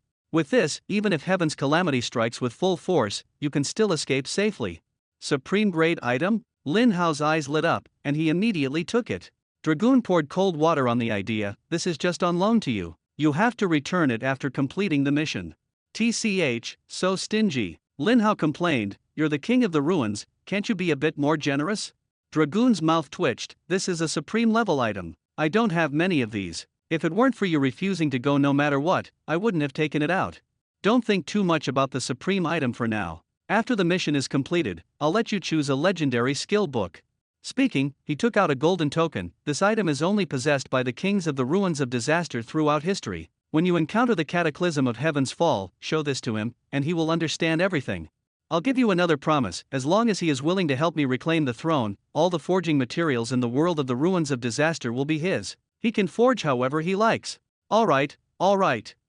Speaker 1: With this, even if Heaven's calamity strikes with full force, you can still escape safely." "Supreme grade item?" Lin Hao's eyes lit up, and he immediately took it. Dragoon poured cold water on the idea. This is just on loan to you. You have to return it after completing the mission. TCH, so stingy. Lin Hao complained, you're the king of the ruins, can't you be a bit more generous? Dragoon's mouth twitched, this is a supreme level item. I don't have many of these. If it weren't for you refusing to go no matter what, I wouldn't have taken it out. Don't think too much about the supreme item for now. After the mission is completed, I'll let you choose a legendary skill book. Speaking, he took out a golden token. This item is only possessed by the kings of the ruins of disaster throughout history. When you encounter the cataclysm of heaven's fall, show this to him, and he will understand everything. I'll give you another promise, as long as he is willing to help me reclaim the throne, all the forging materials in the world of the ruins of disaster will be his. He can forge however he likes. All right.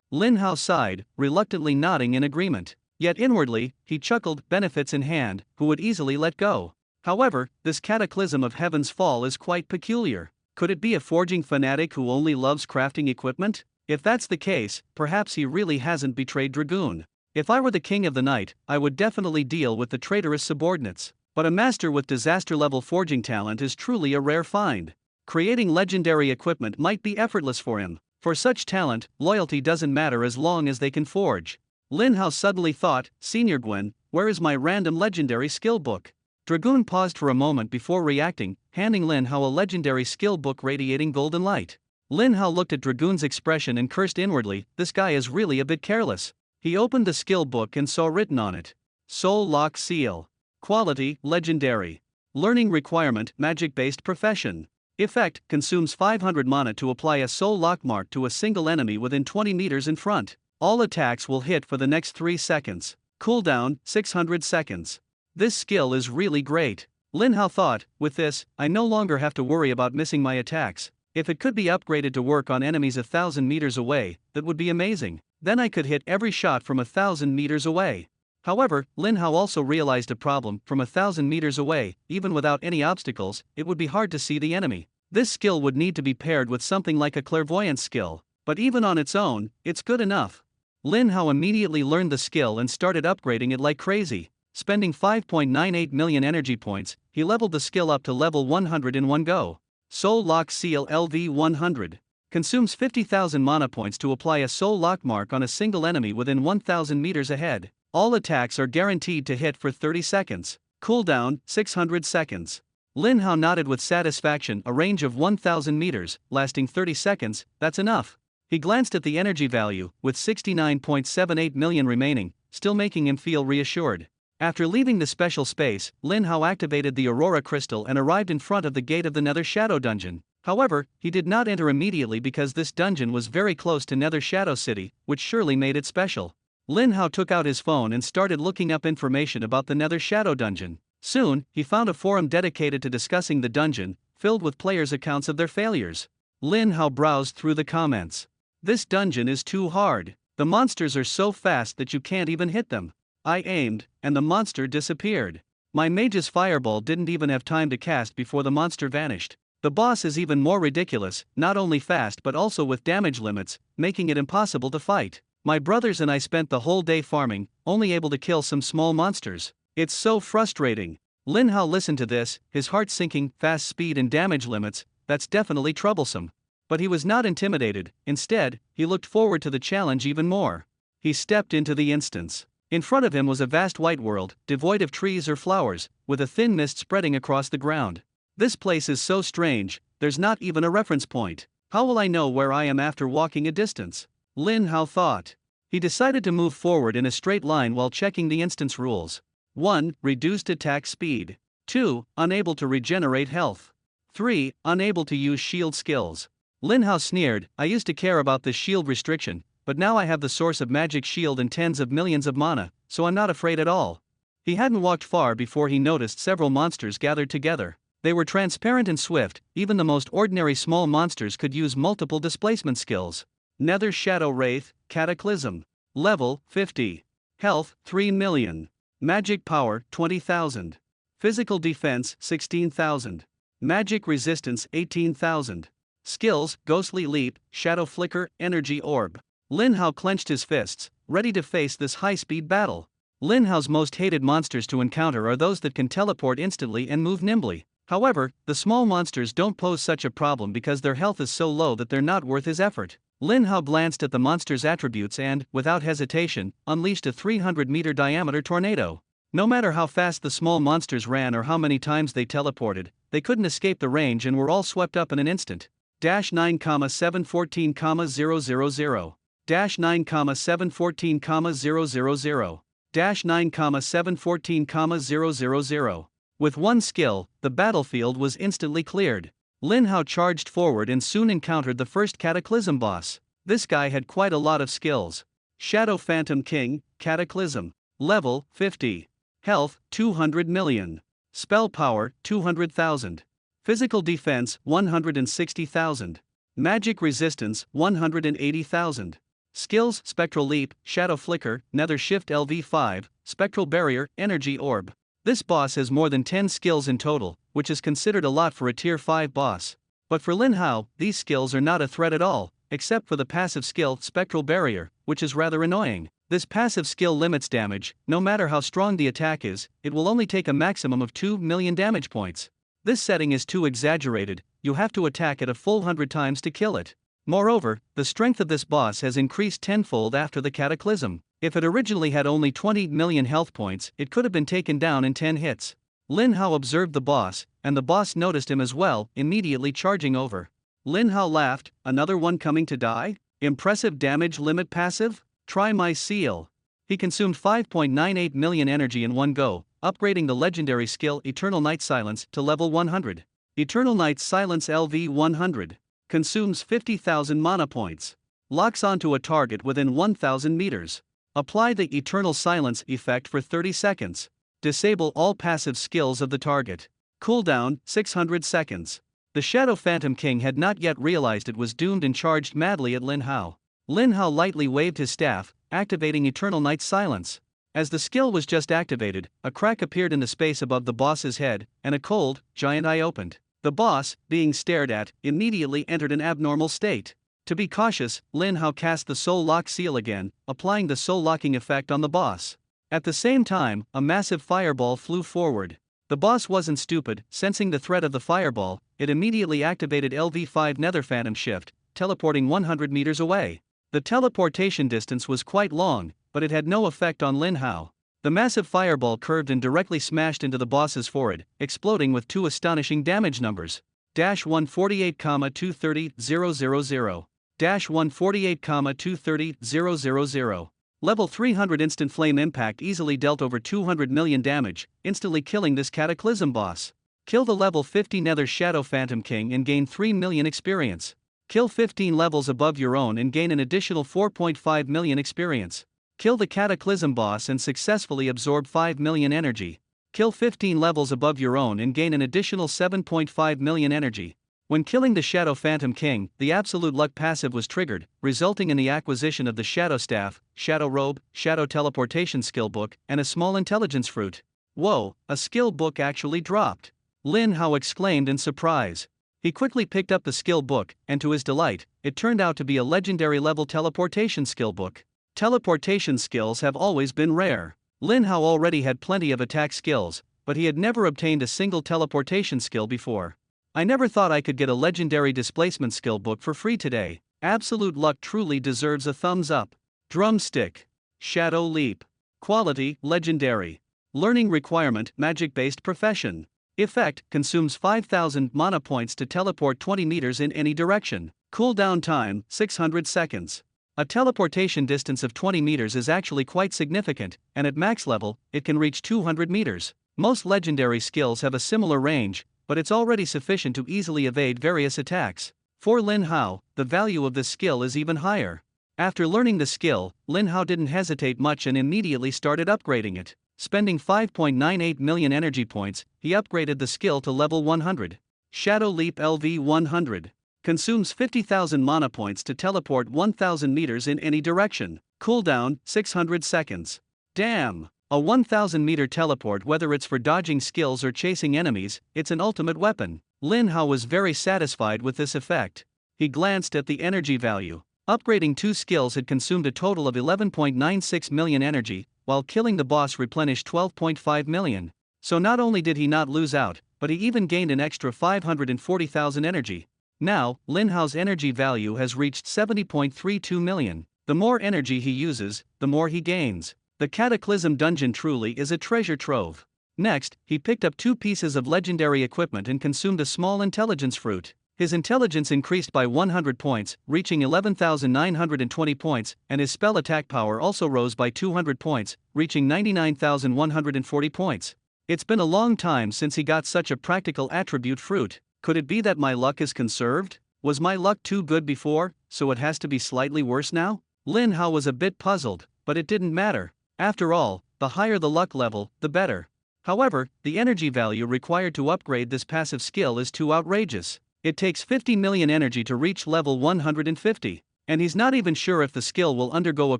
Speaker 1: Lin Hao sighed, reluctantly nodding in agreement. Yet inwardly, he chuckled, benefits in hand, who would easily let go. However, this cataclysm of heaven's fall is quite peculiar. Could it be a forging fanatic who only loves crafting equipment? If that's the case, perhaps he really hasn't betrayed Dragoon. If I were the king of the night, I would definitely deal with the traitorous subordinates. But a master with disaster-level forging talent is truly a rare find. Creating legendary equipment might be effortless for him. For such talent, loyalty doesn't matter as long as they can forge. Lin Hao suddenly thought, Senior Gwen, where is my random legendary skill book? Dragoon paused for a moment before reacting, handing Lin Hao a legendary skill book radiating golden light. Lin Hao looked at Dragoon's expression and cursed inwardly, this guy is really a bit careless. He opened the skill book and saw written on it. Soul Lock Seal. Quality, legendary. Learning requirement, magic-based profession. Effect, consumes 500 mana to apply a soul lock mark to a single enemy within 20 meters in front. All attacks will hit for the next 3 seconds. Cooldown, 600 seconds. This skill is really great. Lin Hao thought, with this, I no longer have to worry about missing my attacks. If it could be upgraded to work on enemies 1,000 meters away, that would be amazing. Then I could hit every shot from 1,000 meters away. However, Lin Hao also realized a problem. From 1,000 meters away, even without any obstacles, it would be hard to see the enemy. This skill would need to be paired with something like a clairvoyance skill, but even on its own, it's good enough. Lin Hao immediately learned the skill and started upgrading it like crazy. Spending 5.98 million energy points, he leveled the skill up to level 100 in one go. Soul Lock Seal LV 100. Consumes 50,000 mana points to apply a soul lock mark on a single enemy within 1,000 meters ahead. All attacks are guaranteed to hit for 30 seconds. Cooldown, 600 seconds. Lin Hao nodded with satisfaction. A range of 1,000 meters, lasting 30 seconds, that's enough. He glanced at the energy value, with 69.78 million remaining, still making him feel reassured. After leaving the special space, Lin Hao activated the Aurora Crystal and arrived in front of the gate of the Nether Shadow Dungeon. However, he did not enter immediately because this dungeon was very close to Nether Shadow City, which surely made it special. Lin Hao took out his phone and started looking up information about the Nether Shadow Dungeon. Soon, he found a forum dedicated to discussing the dungeon, filled with players' accounts of their failures. Lin Hao browsed through the comments. This dungeon is too hard. The monsters are so fast that you can't even hit them. I aimed, and the monster disappeared. My mage's fireball didn't even have time to cast before the monster vanished. The boss is even more ridiculous, not only fast but also with damage limits, making it impossible to fight. My brothers and I spent the whole day farming, only able to kill some small monsters. It's so frustrating. Lin Hao listened to this, his heart sinking. Fast speed and damage limits, that's definitely troublesome. But he was not intimidated. Instead, he looked forward to the challenge even more. He stepped into the instance. In front of him was a vast white world, devoid of trees or flowers, with a thin mist spreading across the ground. This place is so strange, there's not even a reference point. How will I know where I am after walking a distance? Lin Hao thought. He decided to move forward in a straight line while checking the instance rules. 1. Reduced attack speed. 2. Unable to regenerate health. 3. Unable to use shield skills. Lin Hao sneered, I used to care about this shield restriction, but now I have the source of magic shield and tens of millions of mana, so I'm not afraid at all. He hadn't walked far before he noticed several monsters gathered together. They were transparent and swift, even the most ordinary small monsters could use multiple displacement skills. Nether Shadow Wraith, Cataclysm. Level, 50. Health, 3 million. Magic power, 20,000. Physical defense, 16,000. Magic resistance, 18,000. Skills, Ghostly Leap, Shadow Flicker, Energy Orb. Lin Hao clenched his fists, ready to face this high-speed battle. Lin Hao's most hated monsters to encounter are those that can teleport instantly and move nimbly. However, the small monsters don't pose such a problem because their health is so low that they're not worth his effort. Lin Hao glanced at the monster's attributes and, without hesitation, unleashed a 300-meter diameter tornado. No matter how fast the small monsters ran or how many times they teleported, they couldn't escape the range and were all swept up in an instant. 9,714,000. 9,714,000. 9,714,000. With one skill, the battlefield was instantly cleared. Lin Hao charged forward and soon encountered the first Cataclysm boss. This guy had quite a lot of skills. Shadow Phantom King, Cataclysm. Level 50. Health 200 million. Spell power 200,000. Physical defense 160,000. Magic resistance 180,000. Skills: Spectral Leap, Shadow Flicker, Nether Shift LV5, Spectral Barrier, Energy Orb. This boss has more than 10 skills in total, which is considered a lot for a tier 5 boss. But for Lin Hao, these skills are not a threat at all, except for the passive skill Spectral Barrier, which is rather annoying. This passive skill limits damage. No matter how strong the attack is, it will only take a maximum of 2 million damage points. This setting is too exaggerated, you have to attack it a full 100 times to kill it. Moreover, the strength of this boss has increased tenfold after the Cataclysm. If it originally had only 20 million health points, it could have been taken down in 10 hits. Lin Hao observed the boss, and the boss noticed him as well, immediately charging over. Lin Hao laughed, another one coming to die? Impressive damage limit passive? Try my seal. He consumed 5.98 million energy in one go, upgrading the legendary skill Eternal Night Silence to level 100. Eternal Night Silence LV 100. Consumes 50,000 mana points. Locks onto a target within 1,000 meters. Apply the Eternal Silence effect for 30 seconds. Disable all passive skills of the target. Cooldown 600 seconds. The Shadow Phantom King had not yet realized it was doomed and charged madly at Lin Hao. Lin Hao lightly waved his staff, activating Eternal Night Silence. As the skill was just activated, a crack appeared in the space above the boss's head, and a cold, giant eye opened. The boss, being stared at, immediately entered an abnormal state. To be cautious, Lin Hao cast the Soul Lock seal again, applying the soul locking effect on the boss. At the same time, a massive fireball flew forward. The boss wasn't stupid. Sensing the threat of the fireball, it immediately activated LV5 Nether Phantom Shift, teleporting 100 meters away. The teleportation distance was quite long, but it had no effect on Lin Hao. The massive fireball curved and directly smashed into the boss's forehead, exploding with two astonishing damage numbers. 148,230,000. 148,230,000. Level 300 instant flame impact easily dealt over 200 million damage, instantly killing this Cataclysm boss. Kill the level 50 Nether Shadow Phantom King and gain 3 million experience. Kill 15 levels above your own and gain an additional 4.5 million experience. Kill the Cataclysm boss and successfully absorb 5 million energy. Kill 15 levels above your own and gain an additional 7.5 million energy. When killing the Shadow Phantom King, the Absolute Luck passive was triggered, resulting in the acquisition of the Shadow Staff, Shadow Robe, Shadow Teleportation Skill Book, and a small intelligence fruit. Whoa, a skill book actually dropped. Lin Hao exclaimed in surprise. He quickly picked up the skill book, and to his delight, it turned out to be a legendary level teleportation skill book. Teleportation skills have always been rare. Lin Hao already had plenty of attack skills, but he had never obtained a single teleportation skill before. I never thought I could get a legendary displacement skill book for free today. Absolute Luck truly deserves a thumbs up. Drumstick. Shadow Leap. Quality: legendary. Learning requirement: magic-based profession. Effect: consumes 5,000 mana points to teleport 20 meters in any direction. Cooldown time: 600 seconds. A teleportation distance of 20 meters is actually quite significant, and at max level, it can reach 200 meters. Most legendary skills have a similar range, but it's already sufficient to easily evade various attacks. For Lin Hao, the value of this skill is even higher. After learning the skill, Lin Hao didn't hesitate much and immediately started upgrading it. Spending 5.98 million energy points, he upgraded the skill to level 100. Shadow Leap LV 100. Consumes 50,000 mana points to teleport 1,000 meters in any direction. Cooldown: 600 seconds. Damn! A 1,000 meter teleport, whether it's for dodging skills or chasing enemies, it's an ultimate weapon. Lin Hao was very satisfied with this effect. He glanced at the energy value. Upgrading two skills had consumed a total of 11.96 million energy, while killing the boss replenished 12.5 million. So not only did he not lose out, but he even gained an extra 540,000 energy. Now, Lin Hao's energy value has reached 70.32 million. The more energy he uses, the more he gains. The Cataclysm Dungeon truly is a treasure trove. Next, he picked up 2 pieces of legendary equipment and consumed a small intelligence fruit. His intelligence increased by 100 points, reaching 11,920 points, and his spell attack power also rose by 200 points, reaching 99,140 points. It's been a long time since he got such a practical attribute fruit. Could it be that my luck is conserved? Was my luck too good before, so it has to be slightly worse now? Lin Hao was a bit puzzled, but it didn't matter. After all, the higher the luck level, the better. However, the energy value required to upgrade this passive skill is too outrageous. It takes 50 million energy to reach level 150, and he's not even sure if the skill will undergo a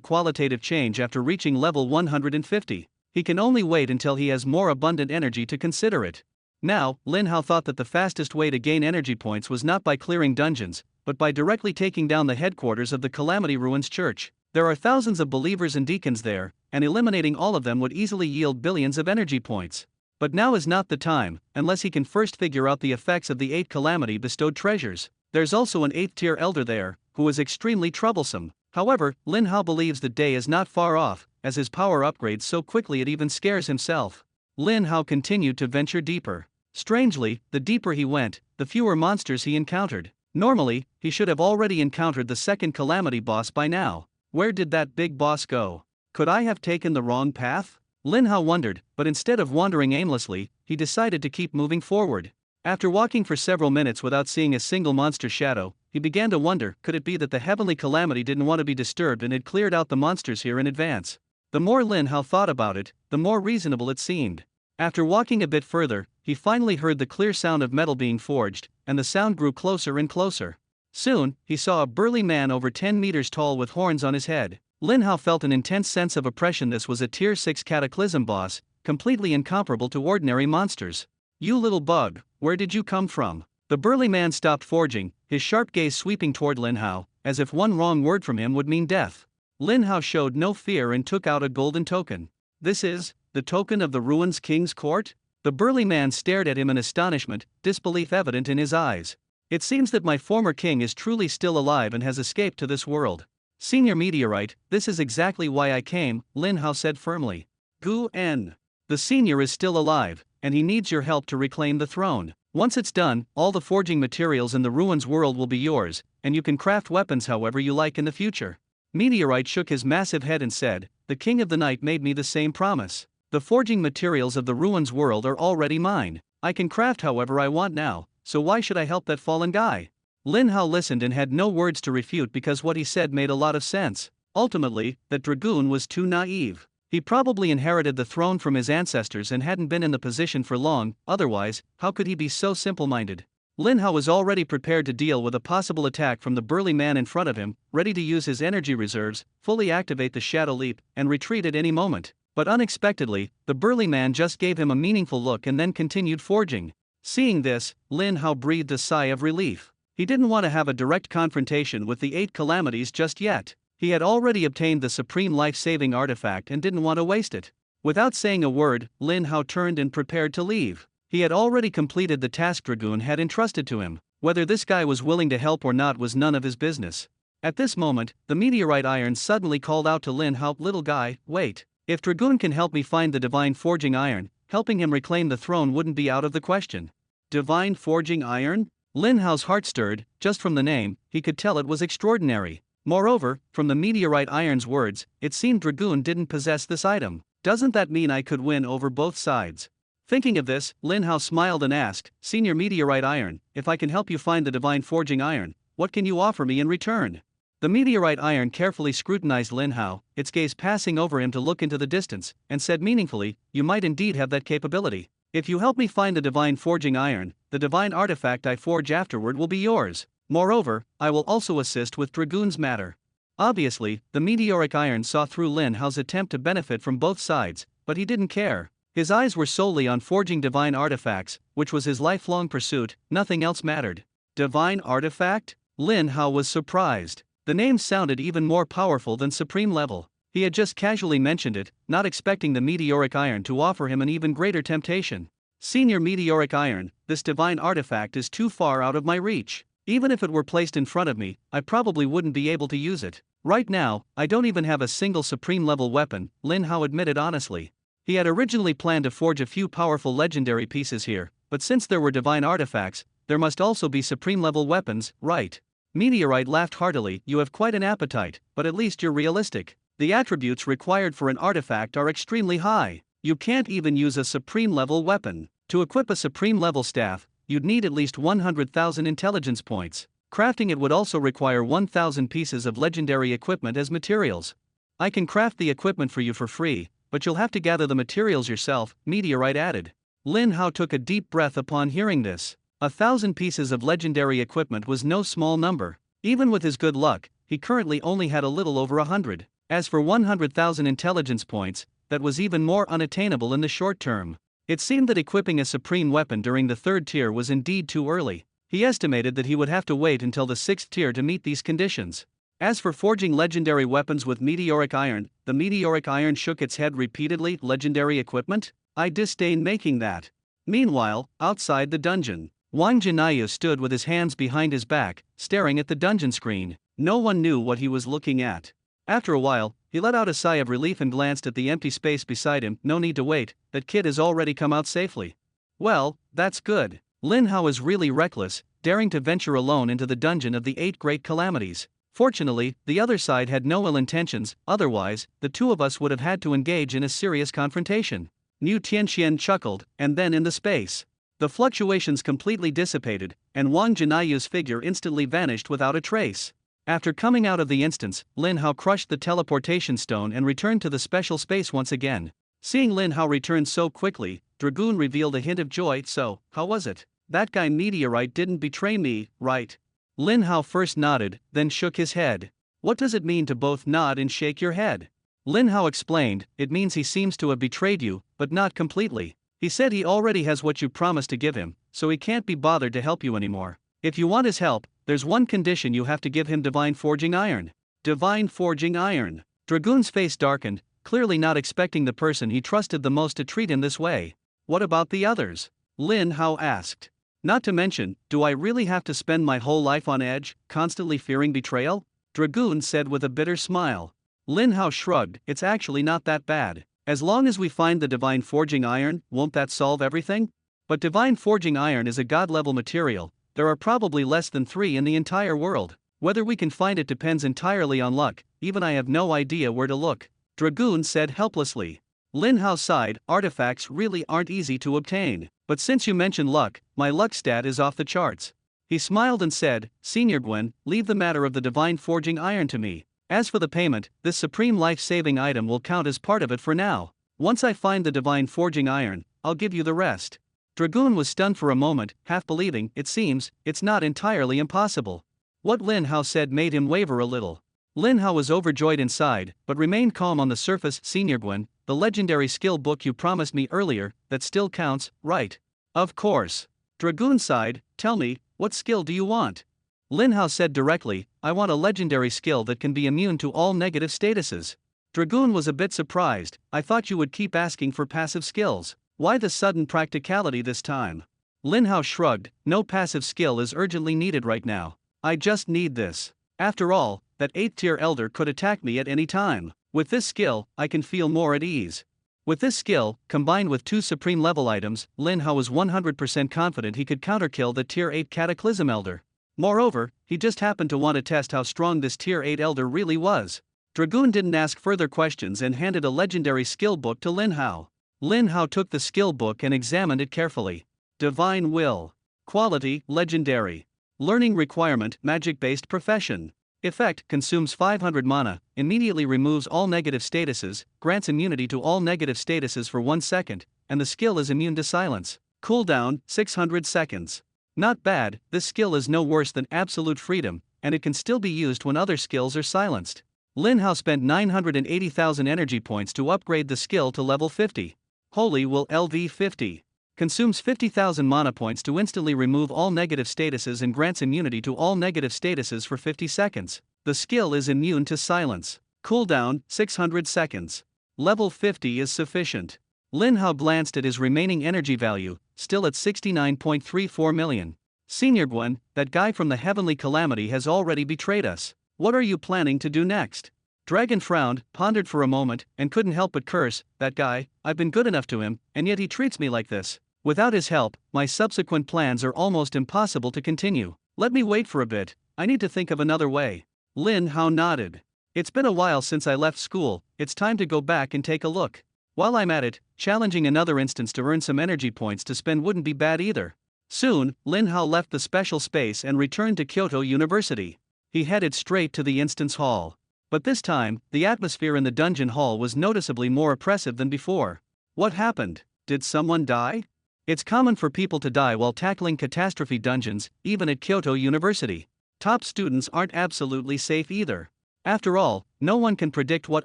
Speaker 1: qualitative change after reaching level 150. He can only wait until he has more abundant energy to consider it. Now, Lin Hao thought that the fastest way to gain energy points was not by clearing dungeons, but by directly taking down the headquarters of the Calamity Ruins Church. There are thousands of believers and deacons there, and eliminating all of them would easily yield billions of energy points. But now is not the time, unless he can first figure out the effects of the 8 Calamity bestowed treasures. There's also an 8th tier elder there, who is extremely troublesome. However, Lin Hao believes the day is not far off, as his power upgrades so quickly it even scares himself. Lin Hao continued to venture deeper. Strangely, the deeper he went, the fewer monsters he encountered. Normally, he should have already encountered the 2nd Calamity boss by now. Where did that big boss go? Could I have taken the wrong path? Lin Hao wondered, but instead of wandering aimlessly, he decided to keep moving forward. After walking for several minutes without seeing a single monster shadow, he began to wonder, could it be that the Heavenly Calamity didn't want to be disturbed and had cleared out the monsters here in advance? The more Lin Hao thought about it, the more reasonable it seemed. After walking a bit further, he finally heard the clear sound of metal being forged, and the sound grew closer and closer. Soon, he saw a burly man over 10 meters tall with horns on his head. Lin Hao felt an intense sense of oppression. This was a tier 6 Cataclysm boss, completely incomparable to ordinary monsters. You little bug, where did you come from? The burly man stopped forging, his sharp gaze sweeping toward Lin Hao, as if one wrong word from him would mean death. Lin Hao showed no fear and took out a golden token. This is the token of the Ruins King's Court? The burly man stared at him in astonishment, disbelief evident in his eyes. It seems that my former king is truly still alive and has escaped to this world. Senior Meteorite, this is exactly why I came, Lin Hao said firmly. Gu En. The senior is still alive, and he needs your help to reclaim the throne. Once it's done, all the forging materials in the Ruins world will be yours, and you can craft weapons however you like in the future. Meteorite shook his massive head and said, the King of the Night made me the same promise. The forging materials of the Ruins world are already mine. I can craft however I want now, so why should I help that fallen guy? Lin Hao listened and had no words to refute because what he said made a lot of sense. Ultimately, that dragoon was too naive. He probably inherited the throne from his ancestors and hadn't been in the position for long, otherwise, how could he be so simple-minded? Lin Hao was already prepared to deal with a possible attack from the burly man in front of him, ready to use his energy reserves, fully activate the Shadow Leap, and retreat at any moment. But unexpectedly, the burly man just gave him a meaningful look and then continued forging. Seeing this, Lin Hao breathed a sigh of relief. He didn't want to have a direct confrontation with the 8 calamities just yet. He had already obtained the supreme life-saving artifact and didn't want to waste it. Without saying a word, Lin Hao turned and prepared to leave. He had already completed the task Dragoon had entrusted to him. Whether this guy was willing to help or not was none of his business. At this moment, the meteorite iron suddenly called out to Lin Hao, little guy, wait. If Dragoon can help me find the divine forging iron, helping him reclaim the throne wouldn't be out of the question. Divine forging iron? Lin Hao's heart stirred. Just from the name, he could tell it was extraordinary. Moreover, from the meteorite iron's words, it seemed Dragoon didn't possess this item. Doesn't that mean I could win over both sides? Thinking of this, Lin Hao smiled and asked, Senior Meteorite Iron, if I can help you find the divine forging iron, what can you offer me in return? The meteorite iron carefully scrutinized Lin Hao, its gaze passing over him to look into the distance, and said meaningfully, you might indeed have that capability. If you help me find the divine forging iron, the divine artifact I forge afterward will be yours. Moreover, I will also assist with Dragoon's matter. Obviously, the meteoric iron saw through Lin Hao's attempt to benefit from both sides, but he didn't care. His eyes were solely on forging divine artifacts, which was his lifelong pursuit, nothing else mattered. Divine artifact? Lin Hao was surprised. The name sounded even more powerful than supreme level. He had just casually mentioned it, not expecting the meteoric iron to offer him an even greater temptation. Senior Meteoric Iron, this divine artifact is too far out of my reach. Even if it were placed in front of me, I probably wouldn't be able to use it. Right now, I don't even have a single supreme level weapon, Lin Hao admitted honestly. He had originally planned to forge a few powerful legendary pieces here, but since there were divine artifacts, there must also be supreme level weapons, right? Meteorite laughed heartily. You have quite an appetite, but at least you're realistic. The attributes required for an artifact are extremely high. You can't even use a supreme level weapon. To equip a supreme level staff, you'd need at least 100,000 intelligence points. Crafting it would also require 1,000 pieces of legendary equipment as materials. I can craft the equipment for you for free, but you'll have to gather the materials yourself, Meteorite added. Lin Hao took a deep breath upon hearing this. 1,000 pieces of legendary equipment was no small number. Even with his good luck, he currently only had a little over 100. As for 100,000 intelligence points, that was even more unattainable in the short term. It seemed that equipping a supreme weapon during the 3rd tier was indeed too early. He estimated that he would have to wait until the 6th tier to meet these conditions. As for forging legendary weapons with meteoric iron, the meteoric iron shook its head repeatedly. Legendary equipment? I disdain making that. Meanwhile, outside the dungeon, Wang Jinayu stood with his hands behind his back, staring at the dungeon screen. No one knew what he was looking at. After a while, he let out a sigh of relief and glanced at the empty space beside him. No need to wait, that kid has already come out safely. Well, that's good. Lin Hao is really reckless, daring to venture alone into the dungeon of the 8 great calamities. Fortunately, the other side had no ill intentions, otherwise, the two of us would have had to engage in a serious confrontation. Niu Tianxian chuckled, and then in the space, the fluctuations completely dissipated, and Wang Jinayu's figure instantly vanished without a trace. After coming out of the instance, Lin Hao crushed the teleportation stone and returned to the special space once again. Seeing Lin Hao return so quickly, Dragoon revealed a hint of joy. So, how was it? That guy Meteorite didn't betray me, right? Lin Hao first nodded, then shook his head. What does it mean to both nod and shake your head? Lin Hao explained, it means he seems to have betrayed you, but not completely. He said he already has what you promised to give him, so he can't be bothered to help you anymore. If you want his help, there's one condition: you have to give him Divine Forging Iron. Divine Forging Iron. Dragoon's face darkened, clearly not expecting the person he trusted the most to treat him this way. What about the others? Lin Hao asked. Not to mention, do I really have to spend my whole life on edge, constantly fearing betrayal? Dragoon said with a bitter smile. Lin Hao shrugged, it's actually not that bad. As long as we find the Divine Forging Iron, won't that solve everything? But Divine Forging Iron is a god-level material. There are probably less than 3 in the entire world. Whether we can find it depends entirely on luck, even I have no idea where to look. Dragoon said helplessly. Lin Hao sighed, artifacts really aren't easy to obtain. But since you mentioned luck, my luck stat is off the charts. He smiled and said, Senior Gwen, leave the matter of the Divine Forging Iron to me. As for the payment, this supreme life-saving item will count as part of it for now. Once I find the Divine Forging Iron, I'll give you the rest. Dragoon was stunned for a moment, half believing, it seems, it's not entirely impossible. What Lin Hao said made him waver a little. Lin Hao was overjoyed inside, but remained calm on the surface. Senior Gwen, the legendary skill book you promised me earlier, that still counts, right? Of course. Dragoon sighed, tell me, what skill do you want? Lin Hao said directly, I want a legendary skill that can be immune to all negative statuses. Dragoon was a bit surprised, I thought you would keep asking for passive skills. Why the sudden practicality this time? Lin Hao shrugged, no passive skill is urgently needed right now. I just need this. After all, that 8th tier elder could attack me at any time. With this skill, I can feel more at ease. With this skill, combined with 2 supreme level items, Lin Hao was 100% confident he could counterkill the tier 8 Cataclysm Elder. Moreover, he just happened to want to test how strong this tier 8 elder really was. Dragoon didn't ask further questions and handed a legendary skill book to Lin Hao. Lin Hao took the skill book and examined it carefully. Divine Will. Quality, Legendary. Learning requirement, Magic-based profession. Effect, consumes 500 mana, immediately removes all negative statuses, grants immunity to all negative statuses for 1 second, and the skill is immune to silence. Cooldown, 600 seconds. Not bad, this skill is no worse than absolute freedom, and it can still be used when other skills are silenced. Lin Hao spent 980,000 energy points to upgrade the skill to level 50. Holy Will LV50. Consumes 50,000 mana points to instantly remove all negative statuses and grants immunity to all negative statuses for 50 seconds. The skill is immune to silence. Cooldown, 600 seconds. Level 50 is sufficient. Lin Hao glanced at his remaining energy value, still at 69.34 million. Senior Guan, that guy from the Heavenly Calamity has already betrayed us. What are you planning to do next? Dragon frowned, pondered for a moment, and couldn't help but curse. That guy, I've been good enough to him, and yet he treats me like this. Without his help, my subsequent plans are almost impossible to continue. Let me wait for a bit, I need to think of another way. Lin Hao nodded. It's been a while since I left school, it's time to go back and take a look. While I'm at it, challenging another instance to earn some energy points to spend wouldn't be bad either. Soon, Lin Hao left the special space and returned to Kyoto University. He headed straight to the instance hall. But this time, the atmosphere in the dungeon hall was noticeably more oppressive than before. What happened? Did someone die? It's common for people to die while tackling catastrophe dungeons, even at Kyoto University. Top students aren't absolutely safe either. After all, no one can predict what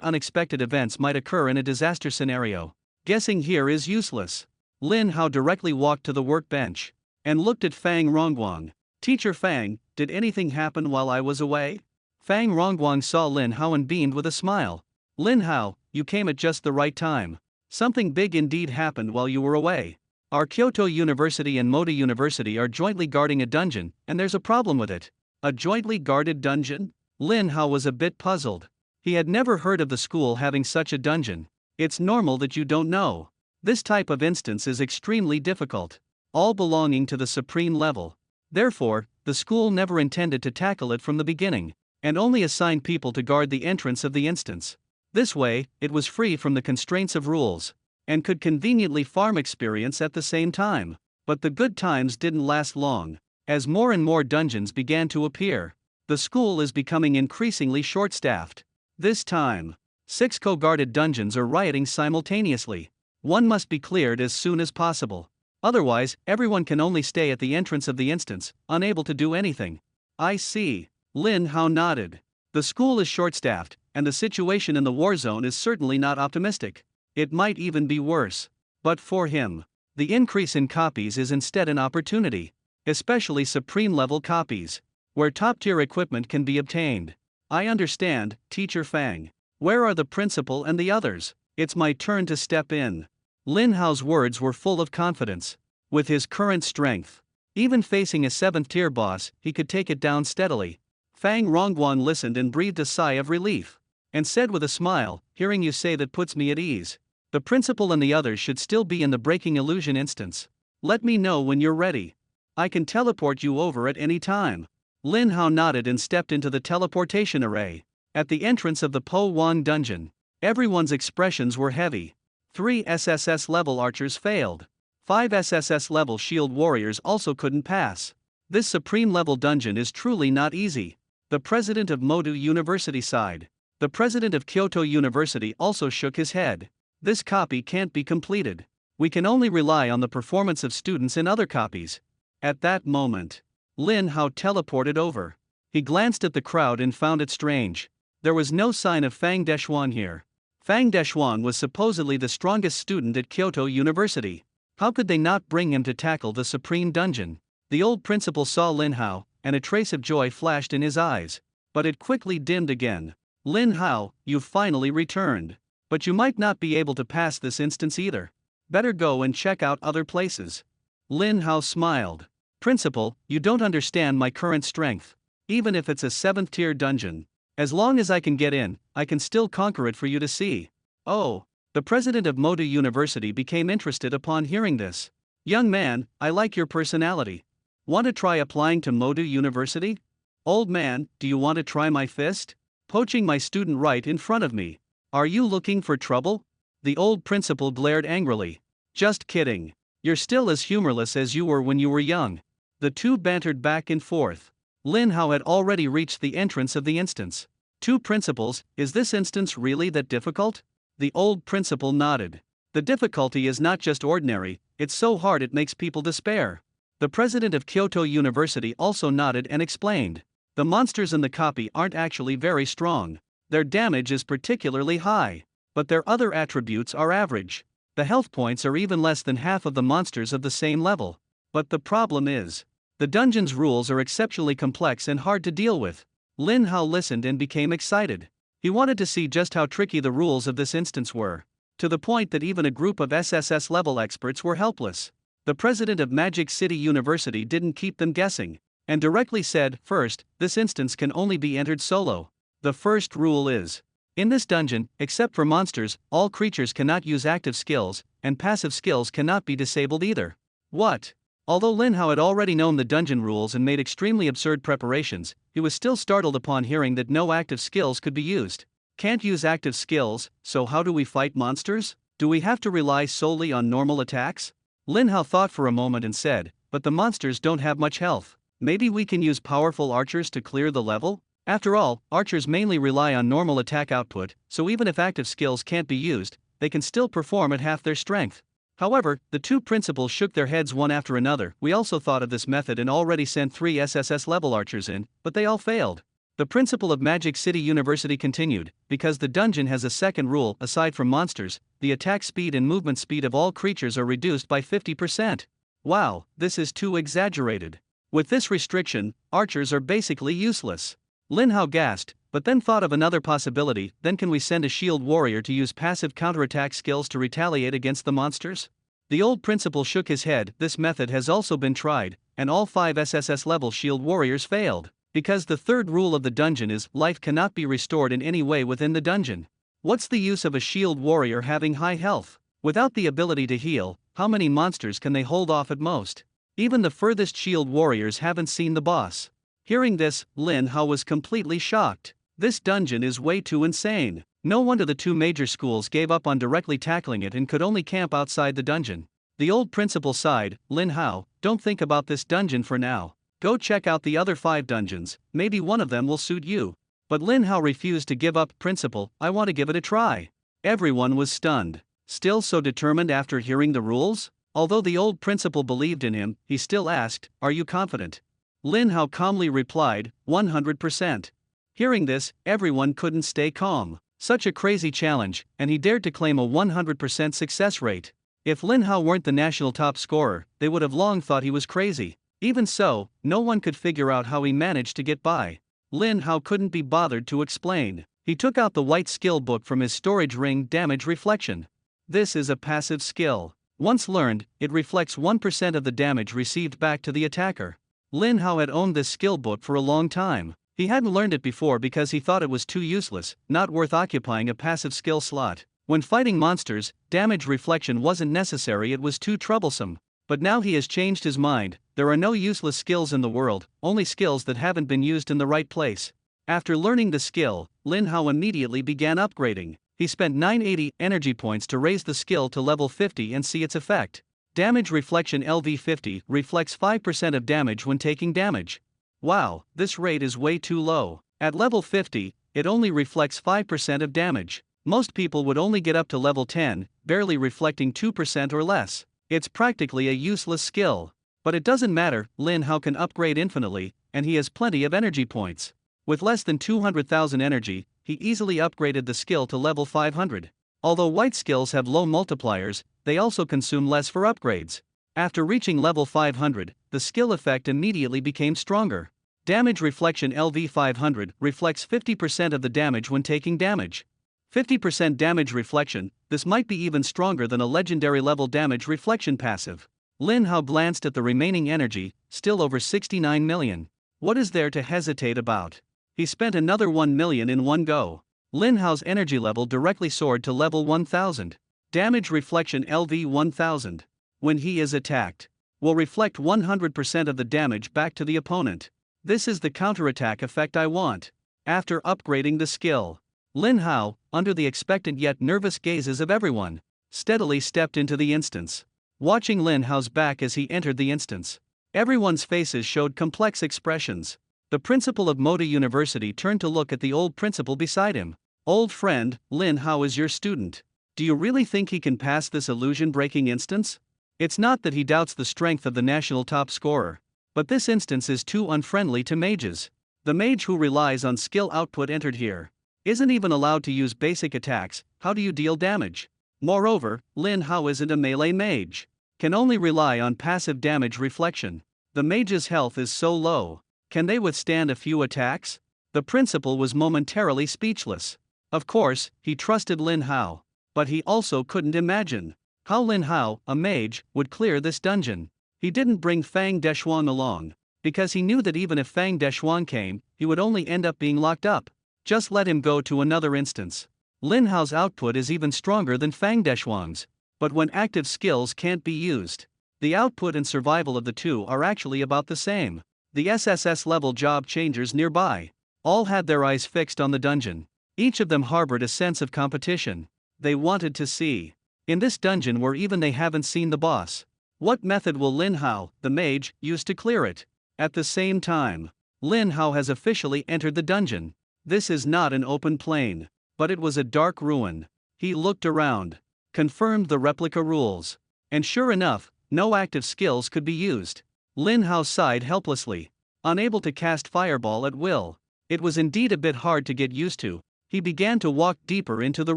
Speaker 1: unexpected events might occur in a disaster scenario. Guessing here is useless. Lin Hao directly walked to the workbench and looked at Fang Rongguang. Teacher Fang, did anything happen while I was away? Fang Rongguang saw Lin Hao and beamed with a smile. Lin Hao, you came at just the right time. Something big indeed happened while you were away. Our Kyoto University and Moda University are jointly guarding a dungeon, and there's a problem with it. A jointly guarded dungeon? Lin Hao was a bit puzzled. He had never heard of the school having such a dungeon. It's normal that you don't know. This type of instance is extremely difficult, all belonging to the supreme level. Therefore, the school never intended to tackle it from the beginning, and only assigned people to guard the entrance of the instance. This way, it was free from the constraints of rules, and could conveniently farm experience at the same time. But the good times didn't last long. As more and more dungeons began to appear, the school is becoming increasingly short-staffed. This time, 6 co-guarded dungeons are rioting simultaneously. One must be cleared as soon as possible. Otherwise, everyone can only stay at the entrance of the instance, unable to do anything. I see. Lin Hao nodded. The school is short-staffed, and the situation in the war zone is certainly not optimistic. It might even be worse. But for him, the increase in copies is instead an opportunity, especially supreme-level copies, where top-tier equipment can be obtained. I understand, Teacher Fang. Where are the principal and the others? It's my turn to step in. Lin Hao's words were full of confidence. With his current strength, even facing a 7th-tier boss, he could take it down steadily. Fang Rongguang listened and breathed a sigh of relief, and said with a smile, hearing you say that puts me at ease. The principal and the others should still be in the breaking illusion instance. Let me know when you're ready. I can teleport you over at any time. Lin Hao nodded and stepped into the teleportation array. At the entrance of the Po Wan dungeon, everyone's expressions were heavy. 3 SSS level archers failed. 5 SSS level shield warriors also couldn't pass. This supreme level dungeon is truly not easy. The president of Modu University sighed. The president of Kyoto University also shook his head. This copy can't be completed. We can only rely on the performance of students in other copies. At that moment, Lin Hao teleported over. He glanced at the crowd and found it strange. There was no sign of Fang Deshuan here. Fang Deshuan was supposedly the strongest student at Kyoto University. How could they not bring him to tackle the supreme dungeon? The old principal saw Lin Hao, and a trace of joy flashed in his eyes. But it quickly dimmed again. Lin Hao, you've finally returned. But you might not be able to pass this instance either. Better go and check out other places. Lin Hao smiled. Principal, you don't understand my current strength. Even if it's a 7th-tier dungeon, as long as I can get in, I can still conquer it for you to see. Oh, the president of Modu University became interested upon hearing this. Young man, I like your personality. Want to try applying to Modu University? Old man, do you want to try my fist? Poaching my student right in front of me. Are you looking for trouble? The old principal glared angrily. Just kidding. You're still as humorless as you were when you were young. The two bantered back and forth. Lin Hao had already reached the entrance of the instance. 2 principals, is this instance really that difficult? The old principal nodded. The difficulty is not just ordinary, it's so hard it makes people despair. The president of Kyoto University also nodded and explained. The monsters in the copy aren't actually very strong. Their damage is particularly high, but their other attributes are average. The health points are even less than half of the monsters of the same level. But the problem is, the dungeon's rules are exceptionally complex and hard to deal with. Lin Hao listened and became excited. He wanted to see just how tricky the rules of this instance were. to the point that even a group of SSS level experts were helpless. The president of Magic City University didn't keep them guessing, and directly said, first, this instance can only be entered solo. The first rule is, in this dungeon, except for monsters, all creatures cannot use active skills, and passive skills cannot be disabled either. What? Although Lin Hao had already known the dungeon rules and made extremely absurd preparations, he was still startled upon hearing that no active skills could be used. Can't use active skills, so how do we fight monsters? Do we have to rely solely on normal attacks? Lin Hao thought for a moment and said, but the monsters don't have much health. Maybe we can use powerful archers to clear the level? After all, archers mainly rely on normal attack output, so even if active skills can't be used, they can still perform at half their strength. However, the two principals shook their heads one after another. We also thought of this method and already sent 3 SSS level archers in, but they all failed. The principal of Magic City University continued, because the dungeon has a second rule. Aside from monsters, the attack speed and movement speed of all creatures are reduced by 50%. Wow, this is too exaggerated. With this restriction, archers are basically useless. Lin Hao gasped, but then thought of another possibility. Then can we send a shield warrior to use passive counterattack skills to retaliate against the monsters? The old principal shook his head. This method has also been tried, and all 5 SSS level shield warriors failed. Because the third rule of the dungeon is, life cannot be restored in any way within the dungeon. What's the use of a shield warrior having high health? Without the ability to heal, how many monsters can they hold off at most? Even the furthest shield warriors haven't seen the boss. Hearing this, Lin Hao was completely shocked. This dungeon is way too insane. No wonder the 2 major schools gave up on directly tackling it and could only camp outside the dungeon. The old principal sighed. Lin Hao, don't think about this dungeon for now. Go check out the other 5 dungeons, maybe one of them will suit you. But Lin Hao refused to give up. Principal, I want to give it a try. Everyone was stunned. Still so determined after hearing the rules? Although the old principal believed in him, he still asked, are you confident? Lin Hao calmly replied, 100%. Hearing this, everyone couldn't stay calm. Such a crazy challenge, and he dared to claim a 100% success rate. If Lin Hao weren't the national top scorer, they would have long thought he was crazy. Even so, no one could figure out how he managed to get by. Lin Hao couldn't be bothered to explain. He took out the white skill book from his storage ring. Damage reflection. This is a passive skill. Once learned, it reflects 1% of the damage received back to the attacker. Lin Hao had owned this skill book for a long time. He hadn't learned it before because he thought it was too useless, not worth occupying a passive skill slot. When fighting monsters, damage reflection wasn't necessary, it was too troublesome. But now he has changed his mind. There are no useless skills in the world, only skills that haven't been used in the right place. After learning the skill, Lin Hao immediately began upgrading. He spent 980 energy points to raise the skill to level 50 and see its effect. Damage reflection LV50 reflects 5% of damage when taking damage. Wow, this rate is way too low. At level 50, it only reflects 5% of damage. Most people would only get up to level 10, barely reflecting 2% or less. It's practically a useless skill. But it doesn't matter, Lin Hao can upgrade infinitely, and he has plenty of energy points. With less than 200,000 energy, he easily upgraded the skill to level 500. Although white skills have low multipliers, they also consume less for upgrades. After reaching level 500, the skill effect immediately became stronger. Damage reflection LV500 reflects 50% of the damage when taking damage. 50% damage reflection, this might be even stronger than a legendary level damage reflection passive. Lin Hao glanced at the remaining energy, still over 69 million. What is there to hesitate about? He spent another 1 million in one go. Lin Hao's energy level directly soared to level 1000. Damage reflection LV 1000. When he is attacked, will reflect 100% of the damage back to the opponent. This is the counterattack effect I want. After upgrading the skill, Lin Hao, under the expectant yet nervous gazes of everyone, steadily stepped into the instance. Watching Lin Hao's back as he entered the instance, everyone's faces showed complex expressions. The principal of Moda University turned to look at the old principal beside him. Old friend, Lin Hao is your student. Do you really think he can pass this illusion-breaking instance? It's not that he doubts the strength of the national top scorer, but this instance is too unfriendly to mages. The mage who relies on skill output entered here isn't even allowed to use basic attacks. How do you deal damage? Moreover, Lin Hao isn't a melee mage, can only rely on passive damage reflection. The mage's health is so low. Can they withstand a few attacks? The principal was momentarily speechless. Of course, he trusted Lin Hao. But he also couldn't imagine how Lin Hao, a mage, would clear this dungeon. He didn't bring Fang Deshuang along, because he knew that even if Fang Deshuang came, he would only end up being locked up. Just let him go to another instance. Lin Hao's output is even stronger than Fang Deshuang's, but when active skills can't be used, the output and survival of the two are actually about the same. The SSS level job changers nearby all had their eyes fixed on the dungeon. Each of them harbored a sense of competition. They wanted to see, in this dungeon where even they haven't seen the boss, what method will Lin Hao, the mage, use to clear it? At the same time, Lin Hao has officially entered the dungeon. This is not an open plain, but it was a dark ruin. He looked around, confirmed the replica rules, and sure enough, no active skills could be used. Lin Hao sighed helplessly, unable to cast fireball at will. It was indeed a bit hard to get used to. He began to walk deeper into the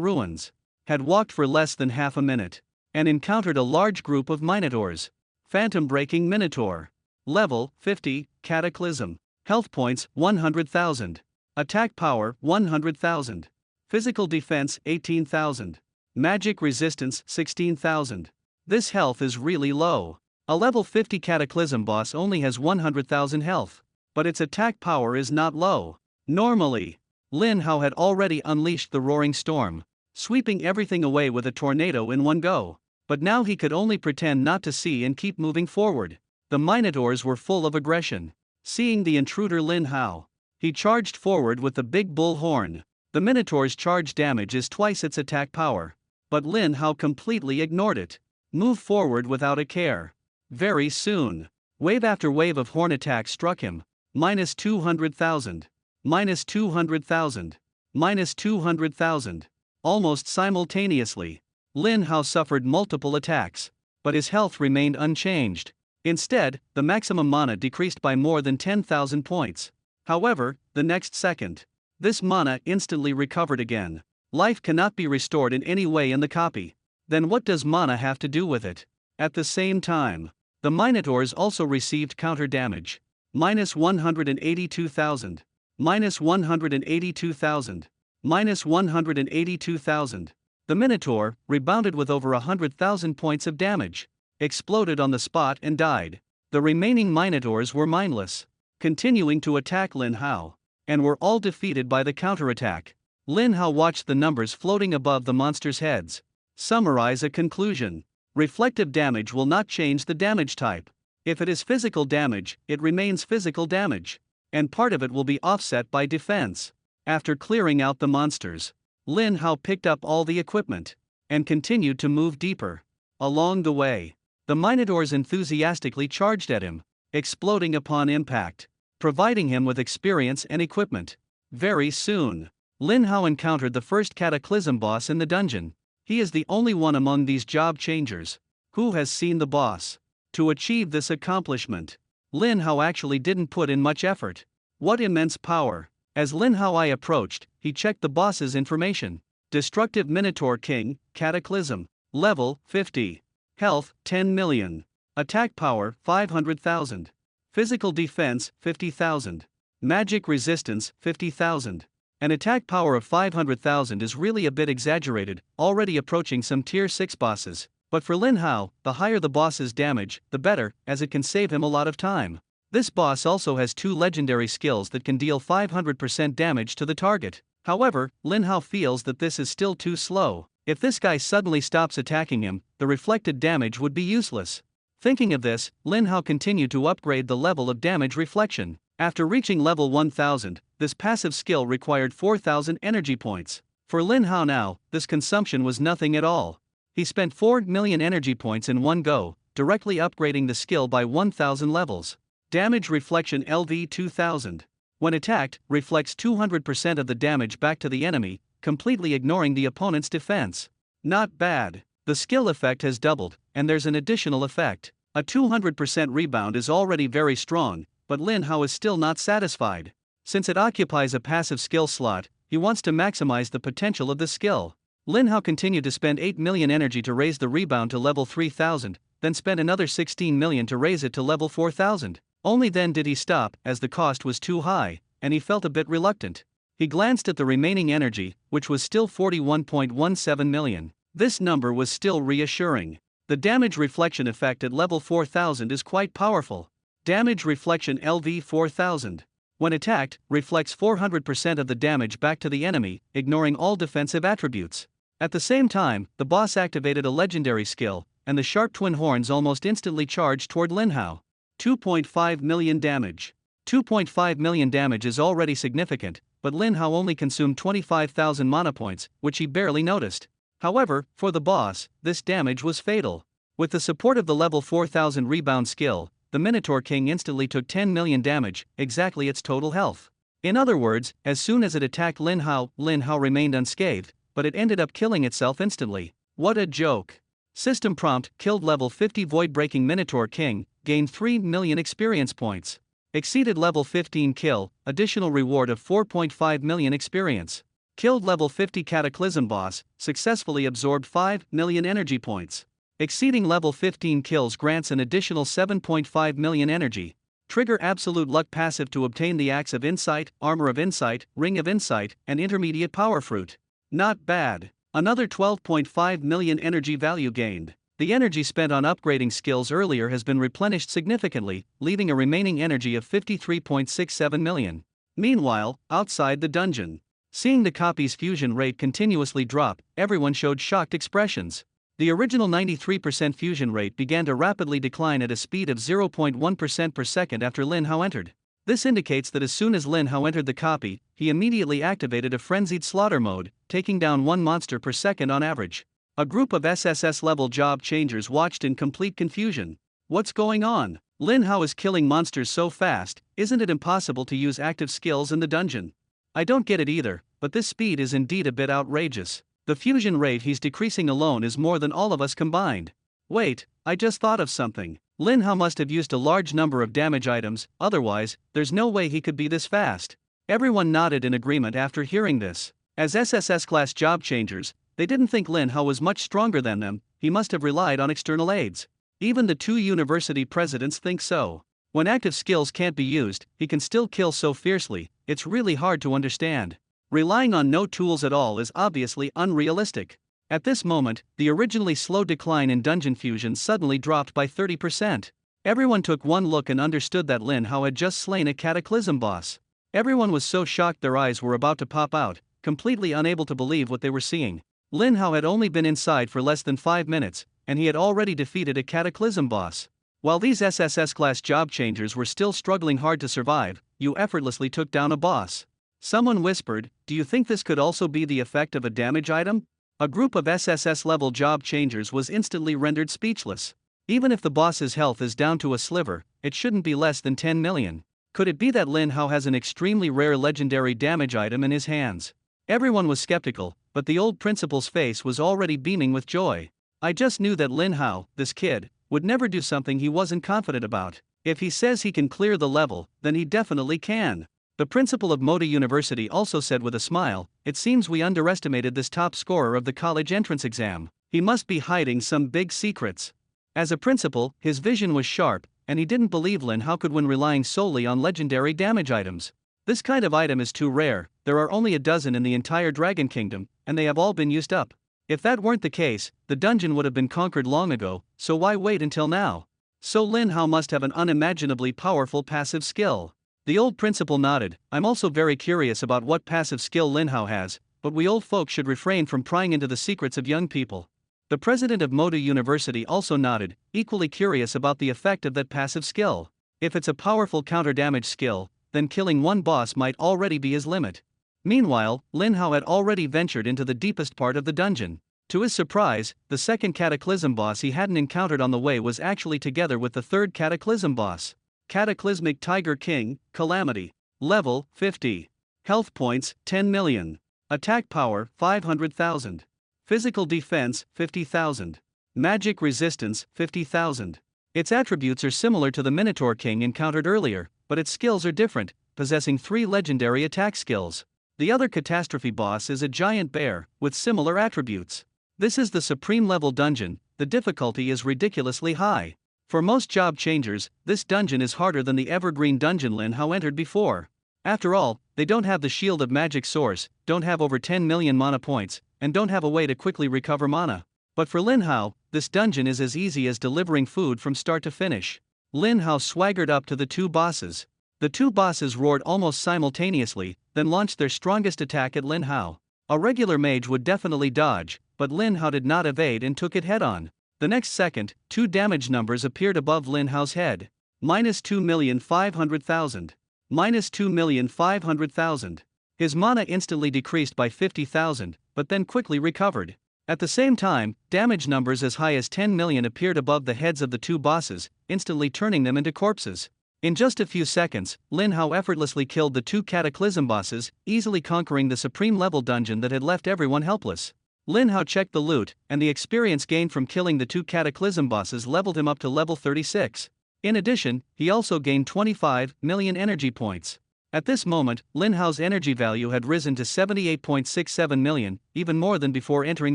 Speaker 1: ruins. Had walked for less than half a minute, and encountered a large group of minotaurs. Phantom-breaking minotaur. Level 50, Cataclysm. Health points 100,000. Attack power 100,000. Physical defense 18,000. Magic resistance 16,000. This health is really low. A level 50 Cataclysm boss only has 100,000 health, but its attack power is not low. Normally, Lin Hao had already unleashed the roaring storm, sweeping everything away with a tornado in one go. But now he could only pretend not to see and keep moving forward. The minotaurs were full of aggression. Seeing the intruder Lin Hao, he charged forward with the big bull horn. The minotaur's charge damage is twice its attack power, but Lin Hao completely ignored it. Moved forward without a care. Very soon, wave after wave of horn attacks struck him. Minus 200,000. Minus 200,000. Minus 200,000. Almost simultaneously, Lin Hao suffered multiple attacks, but his health remained unchanged. Instead, the maximum mana decreased by more than 10,000 points. However, the next second, this mana instantly recovered again. Life cannot be restored in any way in the copy. Then what does mana have to do with it? At the same time, the minotaurs also received counter damage. Minus 182,000. Minus 182,000. Minus 182,000. The Minotaur, rebounded with over 100,000 points of damage, exploded on the spot and died. The remaining Minotaurs were mindless, continuing to attack Lin Hao, and were all defeated by the counterattack. Lin Hao watched the numbers floating above the monsters' heads. Summarize a conclusion. Reflective damage will not change the damage type. If it is physical damage, it remains physical damage, and part of it will be offset by defense. After clearing out the monsters, Lin Hao picked up all the equipment and continued to move deeper. Along the way, the Minotaurs enthusiastically charged at him, exploding upon impact, providing him with experience and equipment. Very soon, Lin Hao encountered the first Cataclysm boss in the dungeon. He is the only one among these job changers who has seen the boss. To achieve this accomplishment, Lin Hao actually didn't put in much effort. What immense power! As Lin Hao approached, he checked the boss's information. Destructive Minotaur King, Cataclysm. Level 50. Health 10 million. Attack power 500,000. Physical defense 50,000. Magic resistance 50,000. An attack power of 500,000 is really a bit exaggerated, already approaching some tier 6 bosses. But for Lin Hao, the higher the boss's damage, the better, as it can save him a lot of time. This boss also has 2 legendary skills that can deal 500% damage to the target. However, Lin Hao feels that this is still too slow. If this guy suddenly stops attacking him, the reflected damage would be useless. Thinking of this, Lin Hao continued to upgrade the level of damage reflection. After reaching level 1000, this passive skill required 4,000 energy points. For Lin Hao now, this consumption was nothing at all. He spent 4 million energy points in one go, directly upgrading the skill by 1,000 levels. Damage Reflection LV 2000. When attacked, reflects 200% of the damage back to the enemy, completely ignoring the opponent's defense. Not bad. The skill effect has doubled, and there's an additional effect. A 200% rebound is already very strong, but Lin Hao is still not satisfied. Since it occupies a passive skill slot, he wants to maximize the potential of the skill. Lin Hao continued to spend 8 million energy to raise the rebound to level 3000, then spent another 16 million to raise it to level 4000. Only then did he stop, as the cost was too high, and he felt a bit reluctant. He glanced at the remaining energy, which was still 41.17 million. This number was still reassuring. The damage reflection effect at level 4000 is quite powerful. Damage reflection LV 4000. When attacked, reflects 400% of the damage back to the enemy, ignoring all defensive attributes. At the same time, the boss activated a legendary skill, and the sharp twin horns almost instantly charged toward Lin Hao. 2.5 million damage. 2.5 million damage is already significant, but Lin Hao only consumed 25,000 mana points, which he barely noticed. However, for the boss, this damage was fatal. With the support of the level 4000 rebound skill, the Minotaur King instantly took 10 million damage, exactly its total health. In other words, as soon as it attacked Lin Hao remained unscathed, but it ended up killing itself instantly. What a joke. System prompt: killed level 50 void-breaking Minotaur King, gained 3 million experience points. Exceeded level 15 kill, additional reward of 4.5 million experience. Killed level 50 Cataclysm boss, successfully absorbed 5 million energy points. Exceeding level 15 kills grants an additional 7.5 million energy. Trigger absolute luck passive to obtain the Axe of Insight, Armor of Insight, Ring of Insight, and Intermediate Power Fruit. Not bad. Another 12.5 million energy value gained. The energy spent on upgrading skills earlier has been replenished significantly, leaving a remaining energy of 53.67 million. Meanwhile, outside the dungeon, seeing the copy's fusion rate continuously drop, everyone showed shocked expressions. The original 93% fusion rate began to rapidly decline at a speed of 0.1% per second after Lin Hao entered. This indicates that as soon as Lin Hao entered the copy, he immediately activated a frenzied slaughter mode, taking down one monster per second on average. A group of SSS-level job changers watched in complete confusion. What's going on? Lin Hao is killing monsters so fast, isn't it impossible to use active skills in the dungeon? I don't get it either, but this speed is indeed a bit outrageous. The fusion rate he's decreasing alone is more than all of us combined. Wait, I just thought of something. Lin Hao must have used a large number of damage items, otherwise, there's no way he could be this fast. Everyone nodded in agreement after hearing this. As SSS class job changers, they didn't think Lin Hao was much stronger than them, he must have relied on external aids. Even the two university presidents think so. When active skills can't be used, he can still kill so fiercely, it's really hard to understand. Relying on no tools at all is obviously unrealistic. At this moment, the originally slow decline in dungeon fusion suddenly dropped by 30%. Everyone took one look and understood that Lin Hao had just slain a Cataclysm boss. Everyone was so shocked their eyes were about to pop out, completely unable to believe what they were seeing. Lin Hao had only been inside for less than 5 minutes, and he had already defeated a Cataclysm boss. While these SSS class job changers were still struggling hard to survive, you effortlessly took down a boss. Someone whispered, "Do you think this could also be the effect of a damage item?" A group of SSS level job changers was instantly rendered speechless. Even if the boss's health is down to a sliver, it shouldn't be less than 10 million. Could it be that Lin Hao has an extremely rare legendary damage item in his hands? Everyone was skeptical, but the old principal's face was already beaming with joy. I just knew that Lin Hao, this kid, would never do something he wasn't confident about. If he says he can clear the level, then he definitely can. The principal of Moda University also said with a smile, "It seems we underestimated this top scorer of the college entrance exam. He must be hiding some big secrets." As a principal, his vision was sharp, and he didn't believe Lin Hao could win relying solely on legendary damage items. This kind of item is too rare, there are only a dozen in the entire Dragon Kingdom, and they have all been used up. If that weren't the case, the dungeon would have been conquered long ago, so why wait until now? So Lin Hao must have an unimaginably powerful passive skill. The old principal nodded. "I'm also very curious about what passive skill Lin Hao has, but we old folks should refrain from prying into the secrets of young people." The president of Moda University also nodded, equally curious about the effect of that passive skill. If it's a powerful counter-damage skill, then killing one boss might already be his limit. Meanwhile, Lin Hao had already ventured into the deepest part of the dungeon. To his surprise, the second Cataclysm boss he hadn't encountered on the way was actually together with the third Cataclysm boss. Cataclysmic Tiger King, Calamity. Level, 50. Health points, 10 million. Attack power, 500,000. Physical defense, 50,000. Magic resistance, 50,000. Its attributes are similar to the Minotaur King encountered earlier, but its skills are different, possessing 3 legendary attack skills. The other Catastrophe boss is a giant bear, with similar attributes. This is the supreme level dungeon, the difficulty is ridiculously high. For most job changers, this dungeon is harder than the evergreen dungeon Lin Hao entered before. After all, they don't have the Shield of Magic source, don't have over 10 million mana points, and don't have a way to quickly recover mana. But for Lin Hao, this dungeon is as easy as delivering food from start to finish. Lin Hao swaggered up to the two bosses. The two bosses roared almost simultaneously, then launched their strongest attack at Lin Hao. A regular mage would definitely dodge, but Lin Hao did not evade and took it head-on. The next second, two damage numbers appeared above Lin Hao's head. -2,500,000. -2,500,000. His mana instantly decreased by 50,000, but then quickly recovered. At the same time, damage numbers as high as 10 million appeared above the heads of the two bosses, instantly turning them into corpses. In just a few seconds, Lin Hao effortlessly killed the two Cataclysm bosses, easily conquering the supreme level dungeon that had left everyone helpless. Lin Hao checked the loot, and the experience gained from killing the two Cataclysm bosses leveled him up to level 36. In addition, he also gained 25 million energy points. At this moment, Lin Hao's energy value had risen to 78.67 million, even more than before entering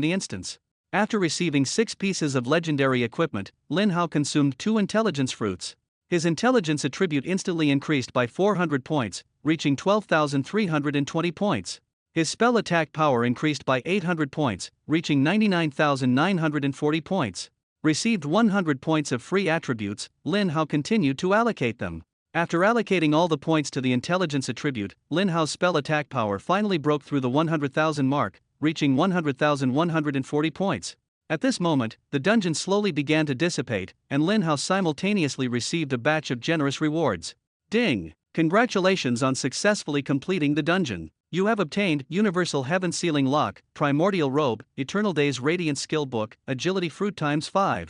Speaker 1: the instance. After receiving 6 pieces of legendary equipment, Lin Hao consumed 2 intelligence fruits. His intelligence attribute instantly increased by 400 points, reaching 12,320 points. His spell attack power increased by 800 points, reaching 99,940 points. Received 100 points of free attributes, Lin Hao continued to allocate them. After allocating all the points to the intelligence attribute, Lin Hao's spell attack power finally broke through the 100,000 mark, reaching 100,140 points. At this moment, the dungeon slowly began to dissipate, and Lin Hao simultaneously received a batch of generous rewards. Ding! Congratulations on successfully completing the dungeon. You have obtained Universal Heaven Sealing Lock, Primordial Robe, Eternal Days Radiant Skill Book, Agility Fruit ×5.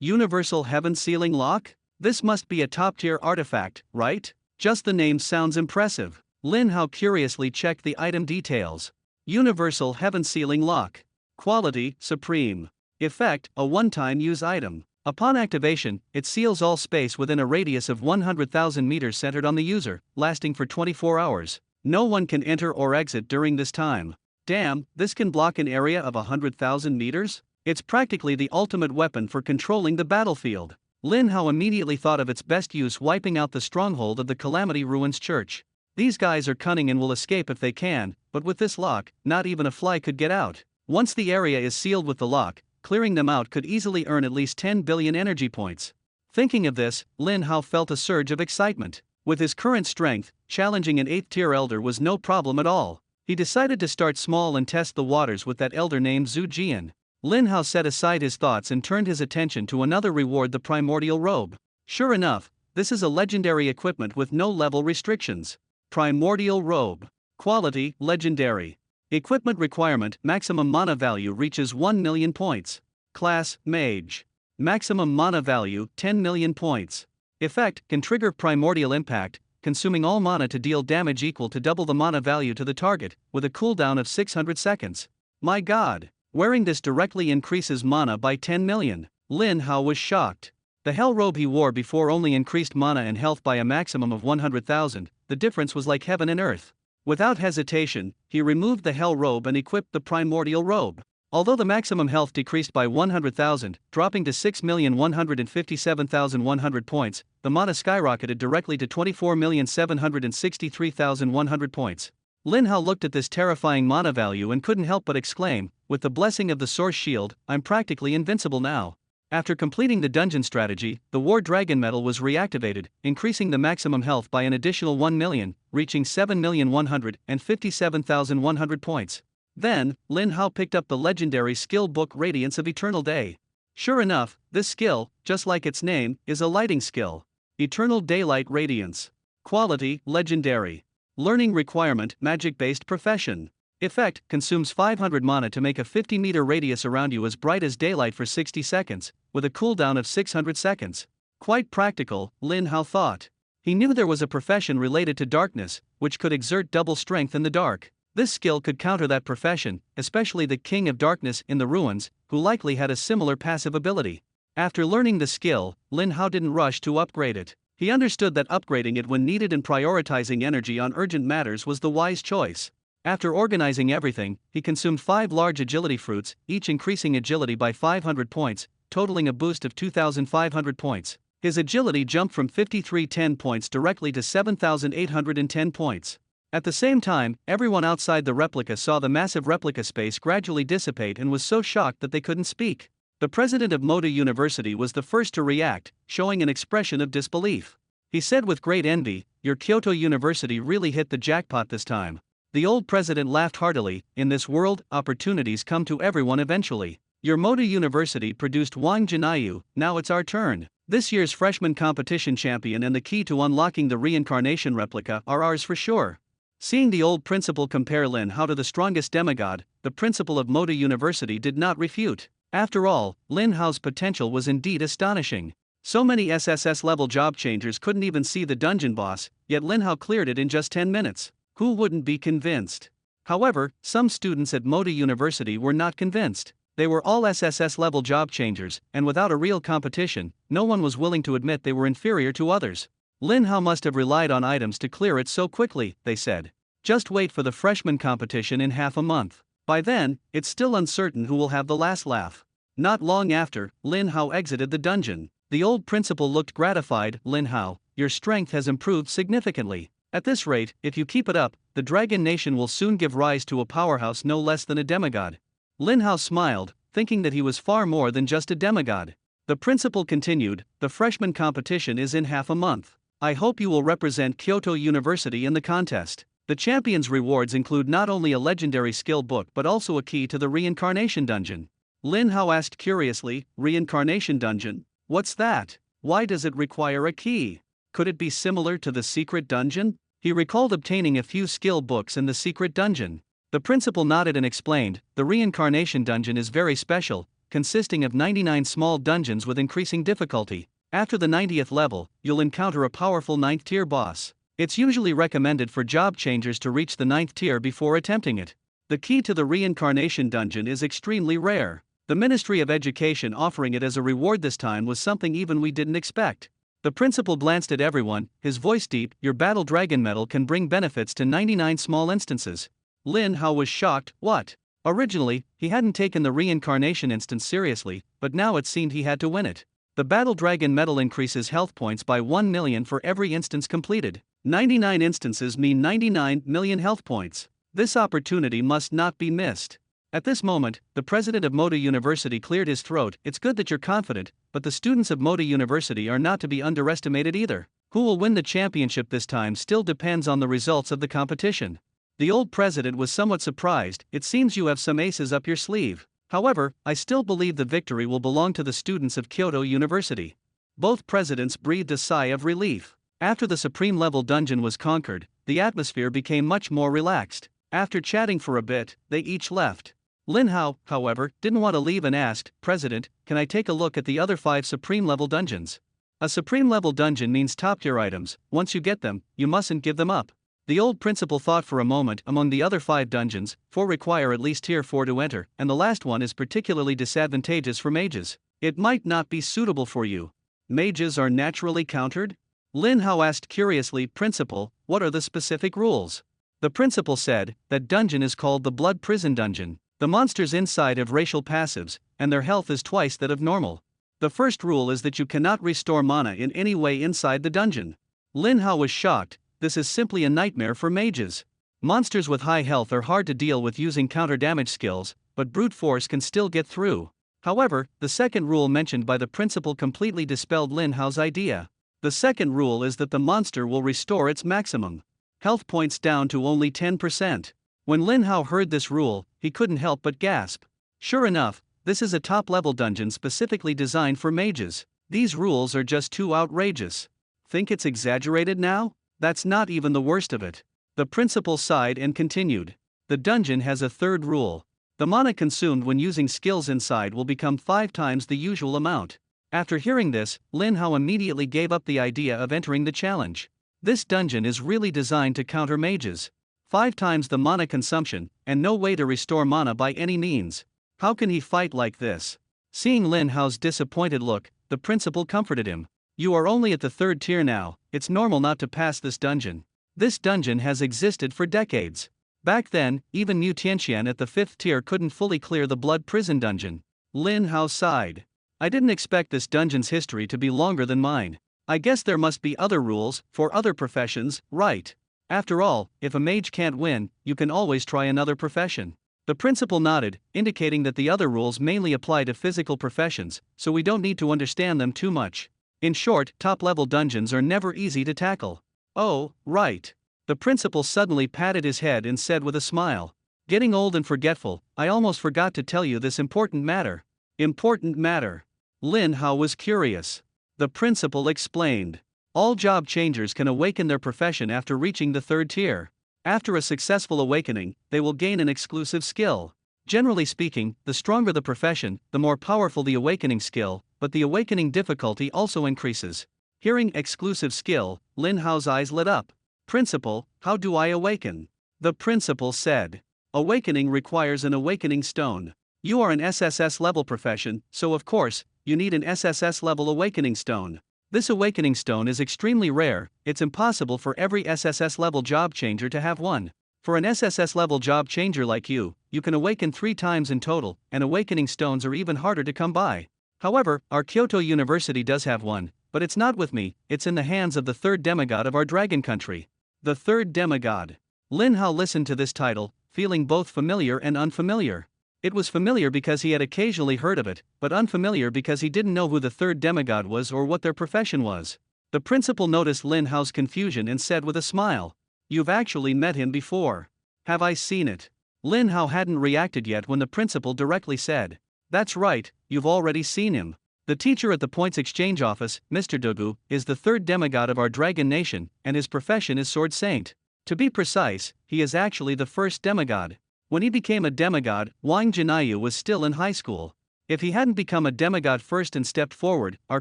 Speaker 1: Universal Heaven Sealing Lock? This must be a top-tier artifact, right? Just the name sounds impressive. Lin Hao curiously checked the item details. Universal Heaven Sealing Lock. Quality, Supreme. Effect, a one-time use item. Upon activation, it seals all space within a radius of 100,000 meters centered on the user, lasting for 24 hours. No one can enter or exit during this time. Damn, this can block an area of 100,000 meters? It's practically the ultimate weapon for controlling the battlefield. Lin Hao immediately thought of its best use, wiping out the stronghold of the Calamity Ruins Church. These guys are cunning and will escape if they can, but with this lock, not even a fly could get out. Once the area is sealed with the lock, clearing them out could easily earn at least 10 billion energy points. Thinking of this, Lin Hao felt a surge of excitement. With his current strength, challenging an 8th-tier elder was no problem at all. He decided to start small and test the waters with that elder named Zhu Jian. Lin Hao set aside his thoughts and turned his attention to another reward, the Primordial Robe. Sure enough, this is a legendary equipment with no level restrictions. Primordial Robe. Quality, Legendary. Equipment requirement, maximum mana value reaches 1 million points. Class, Mage. Maximum mana value, 10 million points. Effect, can trigger Primordial Impact, consuming all mana to deal damage equal to double the mana value to the target, with a cooldown of 600 seconds. My god! Wearing this directly increases mana by 10 million. Lin Hao was shocked. The Hell Robe he wore before only increased mana and health by a maximum of 100,000, the difference was like heaven and earth. Without hesitation, he removed the Hell Robe and equipped the Primordial Robe. Although the maximum health decreased by 100,000, dropping to 6,157,100 points, the mana skyrocketed directly to 24,763,100 points. Lin Hao looked at this terrifying mana value and couldn't help but exclaim, with the blessing of the Source Shield, I'm practically invincible now. After completing the dungeon strategy, the War Dragon Medal was reactivated, increasing the maximum health by an additional 1 million, reaching 7,157,100 points. Then, Lin Hao picked up the legendary skill book Radiance of Eternal Day. Sure enough, this skill, just like its name, is a lighting skill. Eternal Daylight Radiance. Quality, Legendary. Learning requirement, magic-based profession. Effect, consumes 500 mana to make a 50-meter radius around you as bright as daylight for 60 seconds, with a cooldown of 600 seconds. Quite practical, Lin Hao thought. He knew there was a profession related to darkness, which could exert double strength in the dark. This skill could counter that profession, especially the King of Darkness in the ruins, who likely had a similar passive ability. After learning the skill, Lin Hao didn't rush to upgrade it. He understood that upgrading it when needed and prioritizing energy on urgent matters was the wise choice. After organizing everything, he consumed 5 large agility fruits, each increasing agility by 500 points, totaling a boost of 2,500 points. His agility jumped from 5,310 points directly to 7,810 points. At the same time, everyone outside the replica saw the massive replica space gradually dissipate and was so shocked that they couldn't speak. The president of Moda University was the first to react, showing an expression of disbelief. He said with great envy, "Your Kyoto University really hit the jackpot this time." The old president laughed heartily. "In this world, opportunities come to everyone eventually. Your Moda University produced Wang Jinayu, now it's our turn. This year's freshman competition champion and the key to unlocking the reincarnation replica are ours for sure." Seeing the old principal compare Lin Hao to the strongest demigod, the principal of Moda University did not refute. After all, Lin Hao's potential was indeed astonishing. So many SSS-level job changers couldn't even see the dungeon boss, yet Lin Hao cleared it in just 10 minutes. Who wouldn't be convinced? However, some students at Moda University were not convinced. They were all SSS-level job changers, and without a real competition, no one was willing to admit they were inferior to others. Lin Hao must have relied on items to clear it so quickly, they said. Just wait for the freshman competition in half a month. By then, it's still uncertain who will have the last laugh. Not long after, Lin Hao exited the dungeon. The old principal looked gratified. "Lin Hao, your strength has improved significantly. At this rate, if you keep it up, the Dragon Nation will soon give rise to a powerhouse no less than a demigod." Lin Hao smiled, thinking that he was far more than just a demigod. The principal continued, "The freshman competition is in half a month. I hope you will represent Kyoto University in the contest. The champion's rewards include not only a legendary skill book but also a key to the reincarnation dungeon." Lin Hao asked curiously, "Reincarnation dungeon? What's that? Why does it require a key? Could it be similar to the secret dungeon?" He recalled obtaining a few skill books in the secret dungeon. The principal nodded and explained, "The reincarnation dungeon is very special, consisting of 99 small dungeons with increasing difficulty. After the 90th level, you'll encounter a powerful 9th tier boss. It's usually recommended for job changers to reach the 9th tier before attempting it. The key to the reincarnation dungeon is extremely rare. The Ministry of Education offering it as a reward this time was something even we didn't expect." The principal glanced at everyone, his voice deep, "Your Battle Dragon medal can bring benefits to 99 small instances." Lin Hao was shocked. What? Originally, he hadn't taken the reincarnation instance seriously, but now it seemed he had to win it. The Battle Dragon medal increases health points by 1 million for every instance completed. 99 instances mean 99 million health points. This opportunity must not be missed. At this moment, the president of Moda University cleared his throat. "It's good that you're confident, but the students of Moda University are not to be underestimated either. Who will win the championship this time still depends on the results of the competition." The old president was somewhat surprised. "It seems you have some aces up your sleeve. However, I still believe the victory will belong to the students of Kyoto University." Both presidents breathed a sigh of relief. After the supreme level dungeon was conquered, the atmosphere became much more relaxed. After chatting for a bit, they each left. Lin Hao, however, didn't want to leave and asked, "President, can I take a look at the other 5 supreme level dungeons?" A supreme level dungeon means top tier items. Once you get them, you mustn't give them up. The old principal thought for a moment. Among the other 5 dungeons, 4 require at least tier 4 to enter, and the last one is particularly disadvantageous for mages. It might not be suitable for you. Mages are naturally countered? Lin Hao asked curiously, "Principal, what are the specific rules?" The principal said, "That dungeon is called the Blood Prison Dungeon. The monsters inside have racial passives, and their health is twice that of normal. The first rule is that you cannot restore mana in any way inside the dungeon." Lin Hao was shocked. This is simply a nightmare for mages. Monsters with high health are hard to deal with using counter damage skills, but brute force can still get through. However, the second rule mentioned by the principal completely dispelled Lin Hao's idea. The second rule is that the monster will restore its maximum health points down to only 10%. When Lin Hao heard this rule, he couldn't help but gasp. Sure enough, this is a top-level dungeon specifically designed for mages. These rules are just too outrageous. Think it's exaggerated now? That's not even the worst of it. The principal sighed and continued. The dungeon has a third rule. The mana consumed when using skills inside will become 5 times the usual amount. After hearing this, Lin Hao immediately gave up the idea of entering the challenge. This dungeon is really designed to counter mages. 5 times the mana consumption, and no way to restore mana by any means. How can he fight like this? Seeing Lin Hao's disappointed look, the principal comforted him. "You are only at the 3rd tier now, it's normal not to pass this dungeon. This dungeon has existed for decades. Back then, even Mu Tianxian at the 5th tier couldn't fully clear the Blood Prison Dungeon." Lin Hao sighed. "I didn't expect this dungeon's history to be longer than mine. I guess there must be other rules, for other professions, right?" After all, if a mage can't win, you can always try another profession. The principal nodded, indicating that the other rules mainly apply to physical professions, so we don't need to understand them too much. In short, top-level dungeons are never easy to tackle. Oh, right. The principal suddenly patted his head and said with a smile. Getting old and forgetful, I almost forgot to tell you this important matter. Important matter. Lin Hao was curious. The principal explained. All job changers can awaken their profession after reaching the 3rd tier. After a successful awakening, they will gain an exclusive skill. Generally speaking, the stronger the profession, the more powerful the awakening skill, but the awakening difficulty also increases. Hearing exclusive skill, Lin Hao's eyes lit up. Principal, how do I awaken? The principal said. Awakening requires an awakening stone. You are an SSS level profession, so of course, you need an SSS level awakening stone. This awakening stone is extremely rare, it's impossible for every SSS level job changer to have one. For an SSS level job changer like you can awaken 3 times in total, and awakening stones are even harder to come by. However, our Kyoto University does have one, but it's not with me, it's in the hands of the 3rd demigod of our dragon country. The 3rd demigod. Lin Hao listened to this title, feeling both familiar and unfamiliar. It was familiar because he had occasionally heard of it, but unfamiliar because he didn't know who the 3rd demigod was or what their profession was. The principal noticed Lin Hao's confusion and said with a smile. You've actually met him before. Have I seen it? Lin Hao hadn't reacted yet when the principal directly said. That's right, you've already seen him. The teacher at the Points Exchange Office, Mr. Dugu, is the 3rd demigod of our dragon nation, and his profession is Sword Saint. To be precise, he is actually the 1st demigod. When he became a demigod, Wang Jinayu was still in high school. If he hadn't become a demigod first and stepped forward, our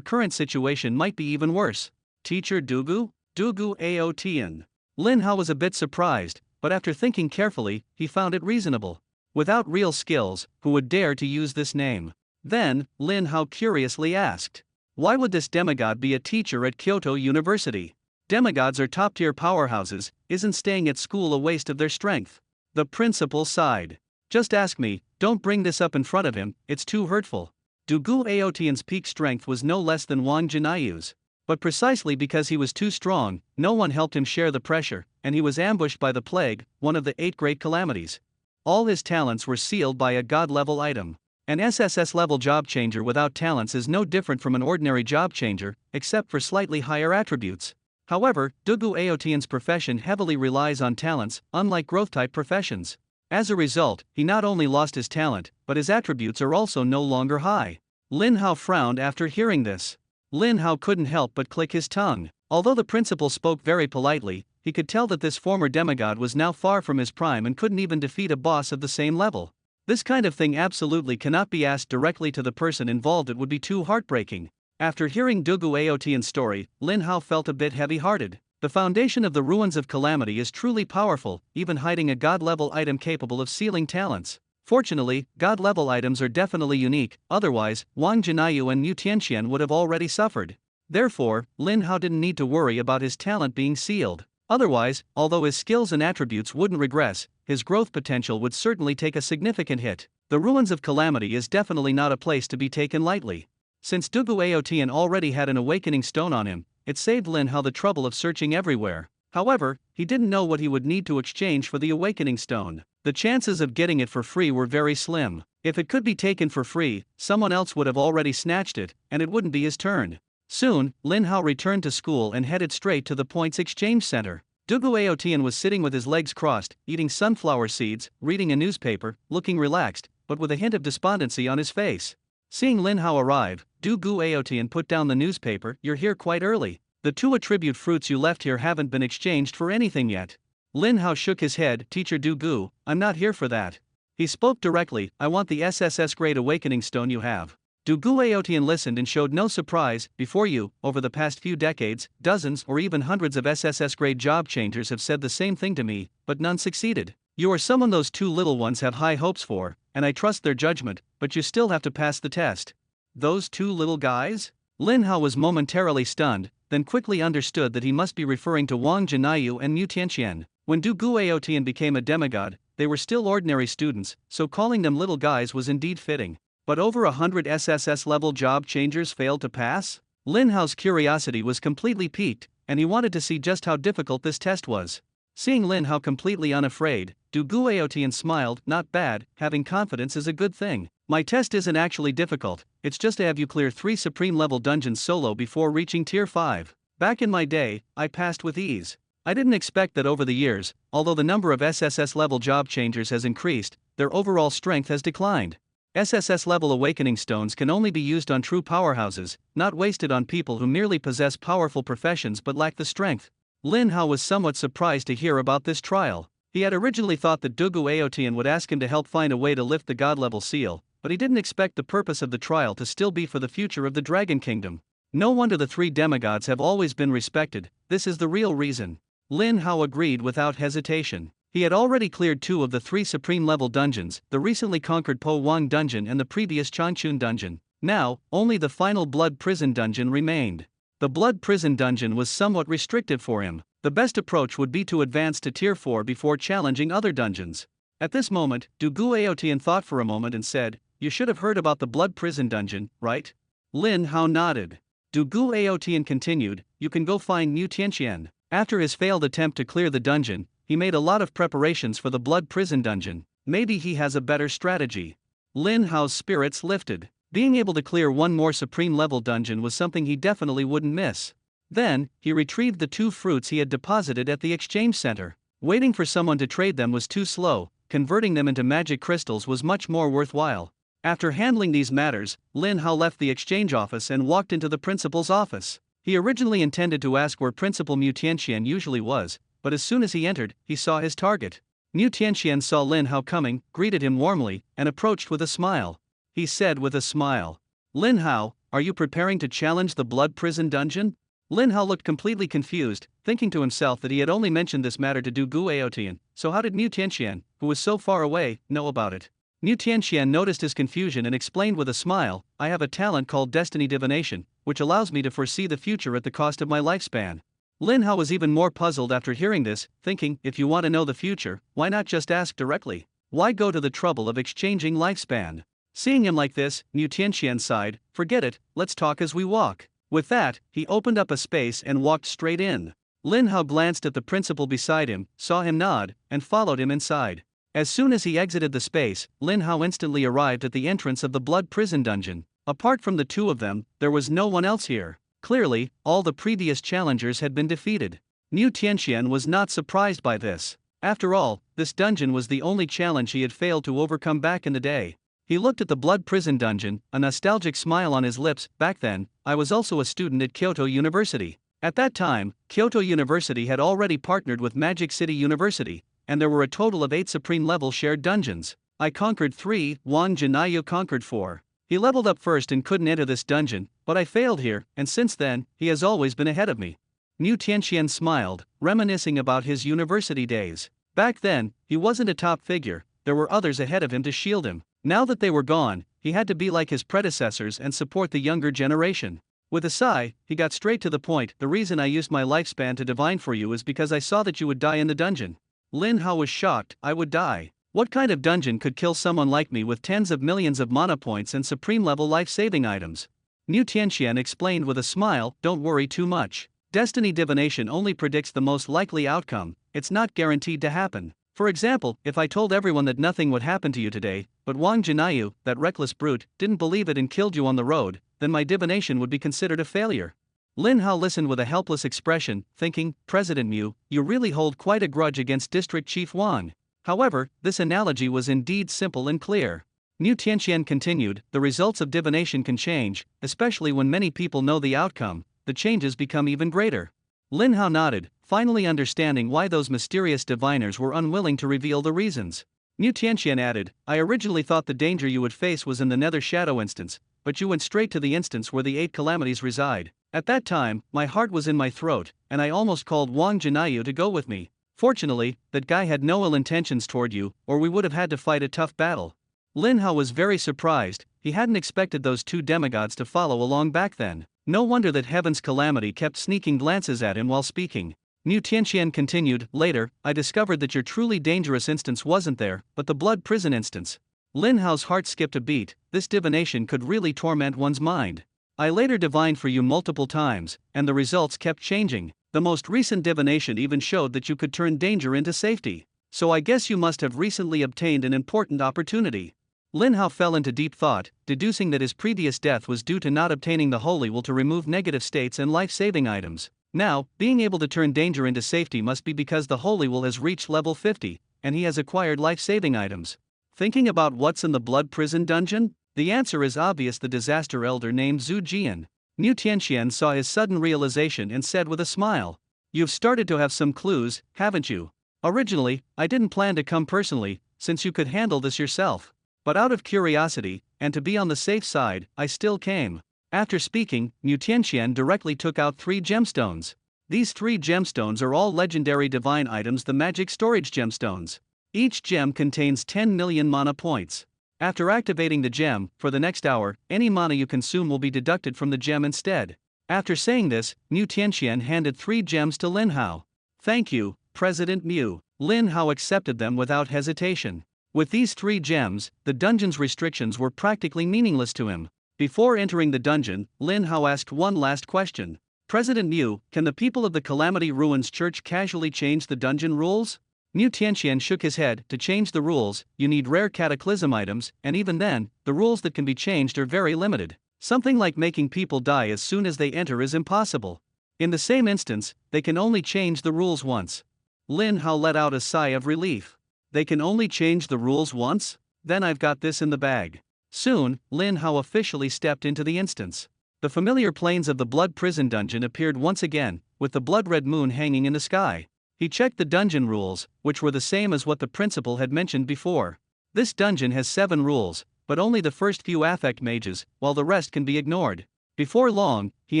Speaker 1: current situation might be even worse. Teacher Dugu? Dugu Aotian. Lin Hao was a bit surprised, but after thinking carefully, he found it reasonable. Without real skills, who would dare to use this name? Then, Lin Hao curiously asked. Why would this demigod be a teacher at Kyoto University? Demigods are top-tier powerhouses, isn't staying at school a waste of their strength? The principal sighed. Just ask me, don't bring this up in front of him, it's too hurtful. Dugu Aotian's peak strength was no less than Wang Jinayu's. But precisely because he was too strong, no one helped him share the pressure, and he was ambushed by the plague, one of the 8 great calamities. All his talents were sealed by a god-level item. An SSS-level job changer without talents is no different from an ordinary job changer, except for slightly higher attributes. However, Dugu Aotian's profession heavily relies on talents, unlike growth-type professions. As a result, he not only lost his talent, but his attributes are also no longer high. Lin Hao frowned after hearing this. Lin Hao couldn't help but click his tongue. Although the principal spoke very politely, he could tell that this former demigod was now far from his prime and couldn't even defeat a boss of the same level. This kind of thing absolutely cannot be asked directly to the person involved, it would be too heartbreaking. After hearing Dugu Aotian's story, Lin Hao felt a bit heavy-hearted. The foundation of the Ruins of Calamity is truly powerful, even hiding a god-level item capable of sealing talents. Fortunately, god-level items are definitely unique, otherwise, Wang Jinayu and Mu Tianqian would have already suffered. Therefore, Lin Hao didn't need to worry about his talent being sealed. Otherwise, although his skills and attributes wouldn't regress, his growth potential would certainly take a significant hit. The Ruins of Calamity is definitely not a place to be taken lightly. Since Dugu Aotian already had an awakening stone on him, it saved Lin Hao the trouble of searching everywhere. However, he didn't know what he would need to exchange for the awakening stone. The chances of getting it for free were very slim. If it could be taken for free, someone else would have already snatched it, and it wouldn't be his turn. Soon, Lin Hao returned to school and headed straight to the Points Exchange Center. Dugu Aotian was sitting with his legs crossed, eating sunflower seeds, reading a newspaper, looking relaxed, but with a hint of despondency on his face. Seeing Lin Hao arrive, Dugu Aotian put down the newspaper. You're here quite early. The 2 attribute fruits you left here haven't been exchanged for anything yet. Lin Hao shook his head. Teacher Dugu, I'm not here for that. He spoke directly. I want the SSS grade awakening stone you have. Dugu Aotian listened and showed no surprise. Before you, over the past few decades, dozens or even hundreds of SSS grade job changers have said the same thing to me, but none succeeded. You are someone those 2 little ones have high hopes for, and I trust their judgment, but you still have to pass the test. Those 2 little guys? Lin Hao was momentarily stunned, then quickly understood that he must be referring to Wang Jinayu and Mu Tianqian. When Dugu Aotian became a demigod, they were still ordinary students, so calling them little guys was indeed fitting. But over 100 SSS-level job changers failed to pass? Lin Hao's curiosity was completely piqued, and he wanted to see just how difficult this test was. Seeing Lin Hao completely unafraid, Du Guotian smiled. Not bad, having confidence is a good thing. My test isn't actually difficult, it's just to have you clear 3 supreme level dungeons solo before reaching tier 5. Back in my day, I passed with ease. I didn't expect that over the years, although the number of SSS level job changers has increased, their overall strength has declined. SSS level awakening stones can only be used on true powerhouses, not wasted on people who merely possess powerful professions but lack the strength. Lin Hao was somewhat surprised to hear about this trial. He had originally thought that Du Guotian would ask him to help find a way to lift the god level seal, but he didn't expect the purpose of the trial to still be for the future of the Dragon Kingdom. No wonder the 3 demigods have always been respected, this is the real reason. Lin Hao agreed without hesitation. He had already cleared 2 of the 3 supreme level dungeons, the recently conquered Po Wang dungeon and the previous Changchun dungeon. Now, only the final Blood Prison dungeon remained. The Blood Prison dungeon was somewhat restrictive for him. The best approach would be to advance to tier 4 before challenging other dungeons. At this moment, Du Guotian thought for a moment and said, "You should have heard about the Blood Prison dungeon, right?" Lin Hao nodded. Du Guotian continued, "You can go find Mu Tianqian." After his failed attempt to clear the dungeon, he made a lot of preparations for the Blood Prison dungeon. Maybe he has a better strategy. Lin Hao's spirits lifted. Being able to clear 1 more supreme level dungeon was something he definitely wouldn't miss. Then, he retrieved the 2 fruits he had deposited at the exchange center. Waiting for someone to trade them was too slow, converting them into magic crystals was much more worthwhile. After handling these matters, Lin Hao left the exchange office and walked into the principal's office. He originally intended to ask where Principal Mu Tianqian usually was, but as soon as he entered, he saw his target. Mu Tianqian saw Lin Hao coming, greeted him warmly, and approached with a smile. He said with a smile, "Lin Hao, are you preparing to challenge the Blood Prison dungeon?" Lin Hao looked completely confused, thinking to himself that he had only mentioned this matter to Du Guotian, so how did Mu Tianqian, who was so far away, know about it? Mu Tianqian noticed his confusion and explained with a smile, "I have a talent called Destiny Divination, which allows me to foresee the future at the cost of my lifespan." Lin Hao was even more puzzled after hearing this, thinking, if you want to know the future, why not just ask directly? Why go to the trouble of exchanging lifespan? Seeing him like this, Mu Tianqian sighed, "Forget it, let's talk as we walk." With that, he opened up a space and walked straight in. Lin Hao glanced at the principal beside him, saw him nod, and followed him inside. As soon as he exited the space, Lin Hao instantly arrived at the entrance of the Blood Prison dungeon. Apart from the 2 of them, there was no one else here. Clearly, all the previous challengers had been defeated. Mu Tianqian was not surprised by this. After all, this dungeon was the only challenge he had failed to overcome back in the day. He looked at the Blood Prison dungeon, a nostalgic smile on his lips. Back then, I was also a student at Kyoto University. At that time, Kyoto University had already partnered with Magic City University, and there were a total of 8 supreme level shared dungeons. I conquered 3, Wang Jinayu conquered 4. He leveled up first and couldn't enter this dungeon, but I failed here, and since then, he has always been ahead of me. Mu Tianqian smiled, reminiscing about his university days. Back then, he wasn't a top figure, there were others ahead of him to shield him. Now that they were gone, he had to be like his predecessors and support the younger generation. With a sigh, he got straight to the point. "The reason I used my lifespan to divine for you is because I saw that you would die in the dungeon." Lin Hao was shocked. "I would die? What kind of dungeon could kill someone like me with tens of millions of mana points and supreme level life-saving items?" Mu Tianqian explained with a smile, "Don't worry too much. Destiny Divination only predicts the most likely outcome, it's not guaranteed to happen. For example, if I told everyone that nothing would happen to you today, but Wang Jinayu, that reckless brute, didn't believe it and killed you on the road, then my divination would be considered a failure." Lin Hao listened with a helpless expression, thinking, "President Mu, you really hold quite a grudge against District Chief Wang." However, this analogy was indeed simple and clear. Mu Tianqian continued, "The results of divination can change, especially when many people know the outcome, the changes become even greater." Lin Hao nodded, finally understanding why those mysterious diviners were unwilling to reveal the reasons. Mu Tianqian added, "I originally thought the danger you would face was in the Nether Shadow instance, but you went straight to the instance where the 8 calamities reside. At that time, my heart was in my throat, and I almost called Wang Jinayu to go with me. Fortunately, that guy had no ill intentions toward you, or we would have had to fight a tough battle." Lin Hao was very surprised, he hadn't expected those 2 demigods to follow along back then. No wonder that Heaven's Calamity kept sneaking glances at him while speaking. Mu Tianqian continued, "Later, I discovered that your truly dangerous instance wasn't there, but the Blood Prison instance." Lin Hao's heart skipped a beat. This divination could really torment one's mind. "I later divined for you multiple times, and the results kept changing. The most recent divination even showed that you could turn danger into safety. So I guess you must have recently obtained an important opportunity. Lin Hao fell into deep thought, deducing that his previous death was due to not obtaining the holy will to remove negative states and life-saving items. Now, being able to turn danger into safety must be because the holy will has reached level 50, and he has acquired life-saving items. Thinking about what's in the blood prison dungeon? The answer is obvious: the disaster elder named Zhu Jian. Niu Tianxian saw his sudden realization and said with a smile, "You've started to have some clues, haven't you? Originally, I didn't plan to come personally, since you could handle this yourself. But out of curiosity, and to be on the safe side, I still came." After speaking, Niu Tianxian directly took out 3 gemstones. These 3 gemstones are all legendary divine items, the magic storage gemstones. Each gem contains 10 million mana points. After activating the gem, for the next hour, any mana you consume will be deducted from the gem instead. After saying this, Niu Tianxian handed 3 gems to Lin Hao. "Thank you, President Mu." Lin Hao accepted them without hesitation. With these 3 gems, the dungeon's restrictions were practically meaningless to him. Before entering the dungeon, Lin Hao asked one last question. "President Mu, can the people of the Calamity Ruins Church casually change the dungeon rules?" Niu Tianxian shook his head. "To change the rules, you need rare cataclysm items, and even then, the rules that can be changed are very limited. Something like making people die as soon as they enter is impossible. In the same instance, they can only change the rules once." Lin Hao let out a sigh of relief. They can only change the rules once? Then I've got this in the bag. Soon, Lin Hao officially stepped into the instance. The familiar plains of the blood prison dungeon appeared once again, with the blood-red moon hanging in the sky. He checked the dungeon rules, which were the same as what the principal had mentioned before. This dungeon has 7 rules, but only the first few affect mages, while the rest can be ignored. Before long, he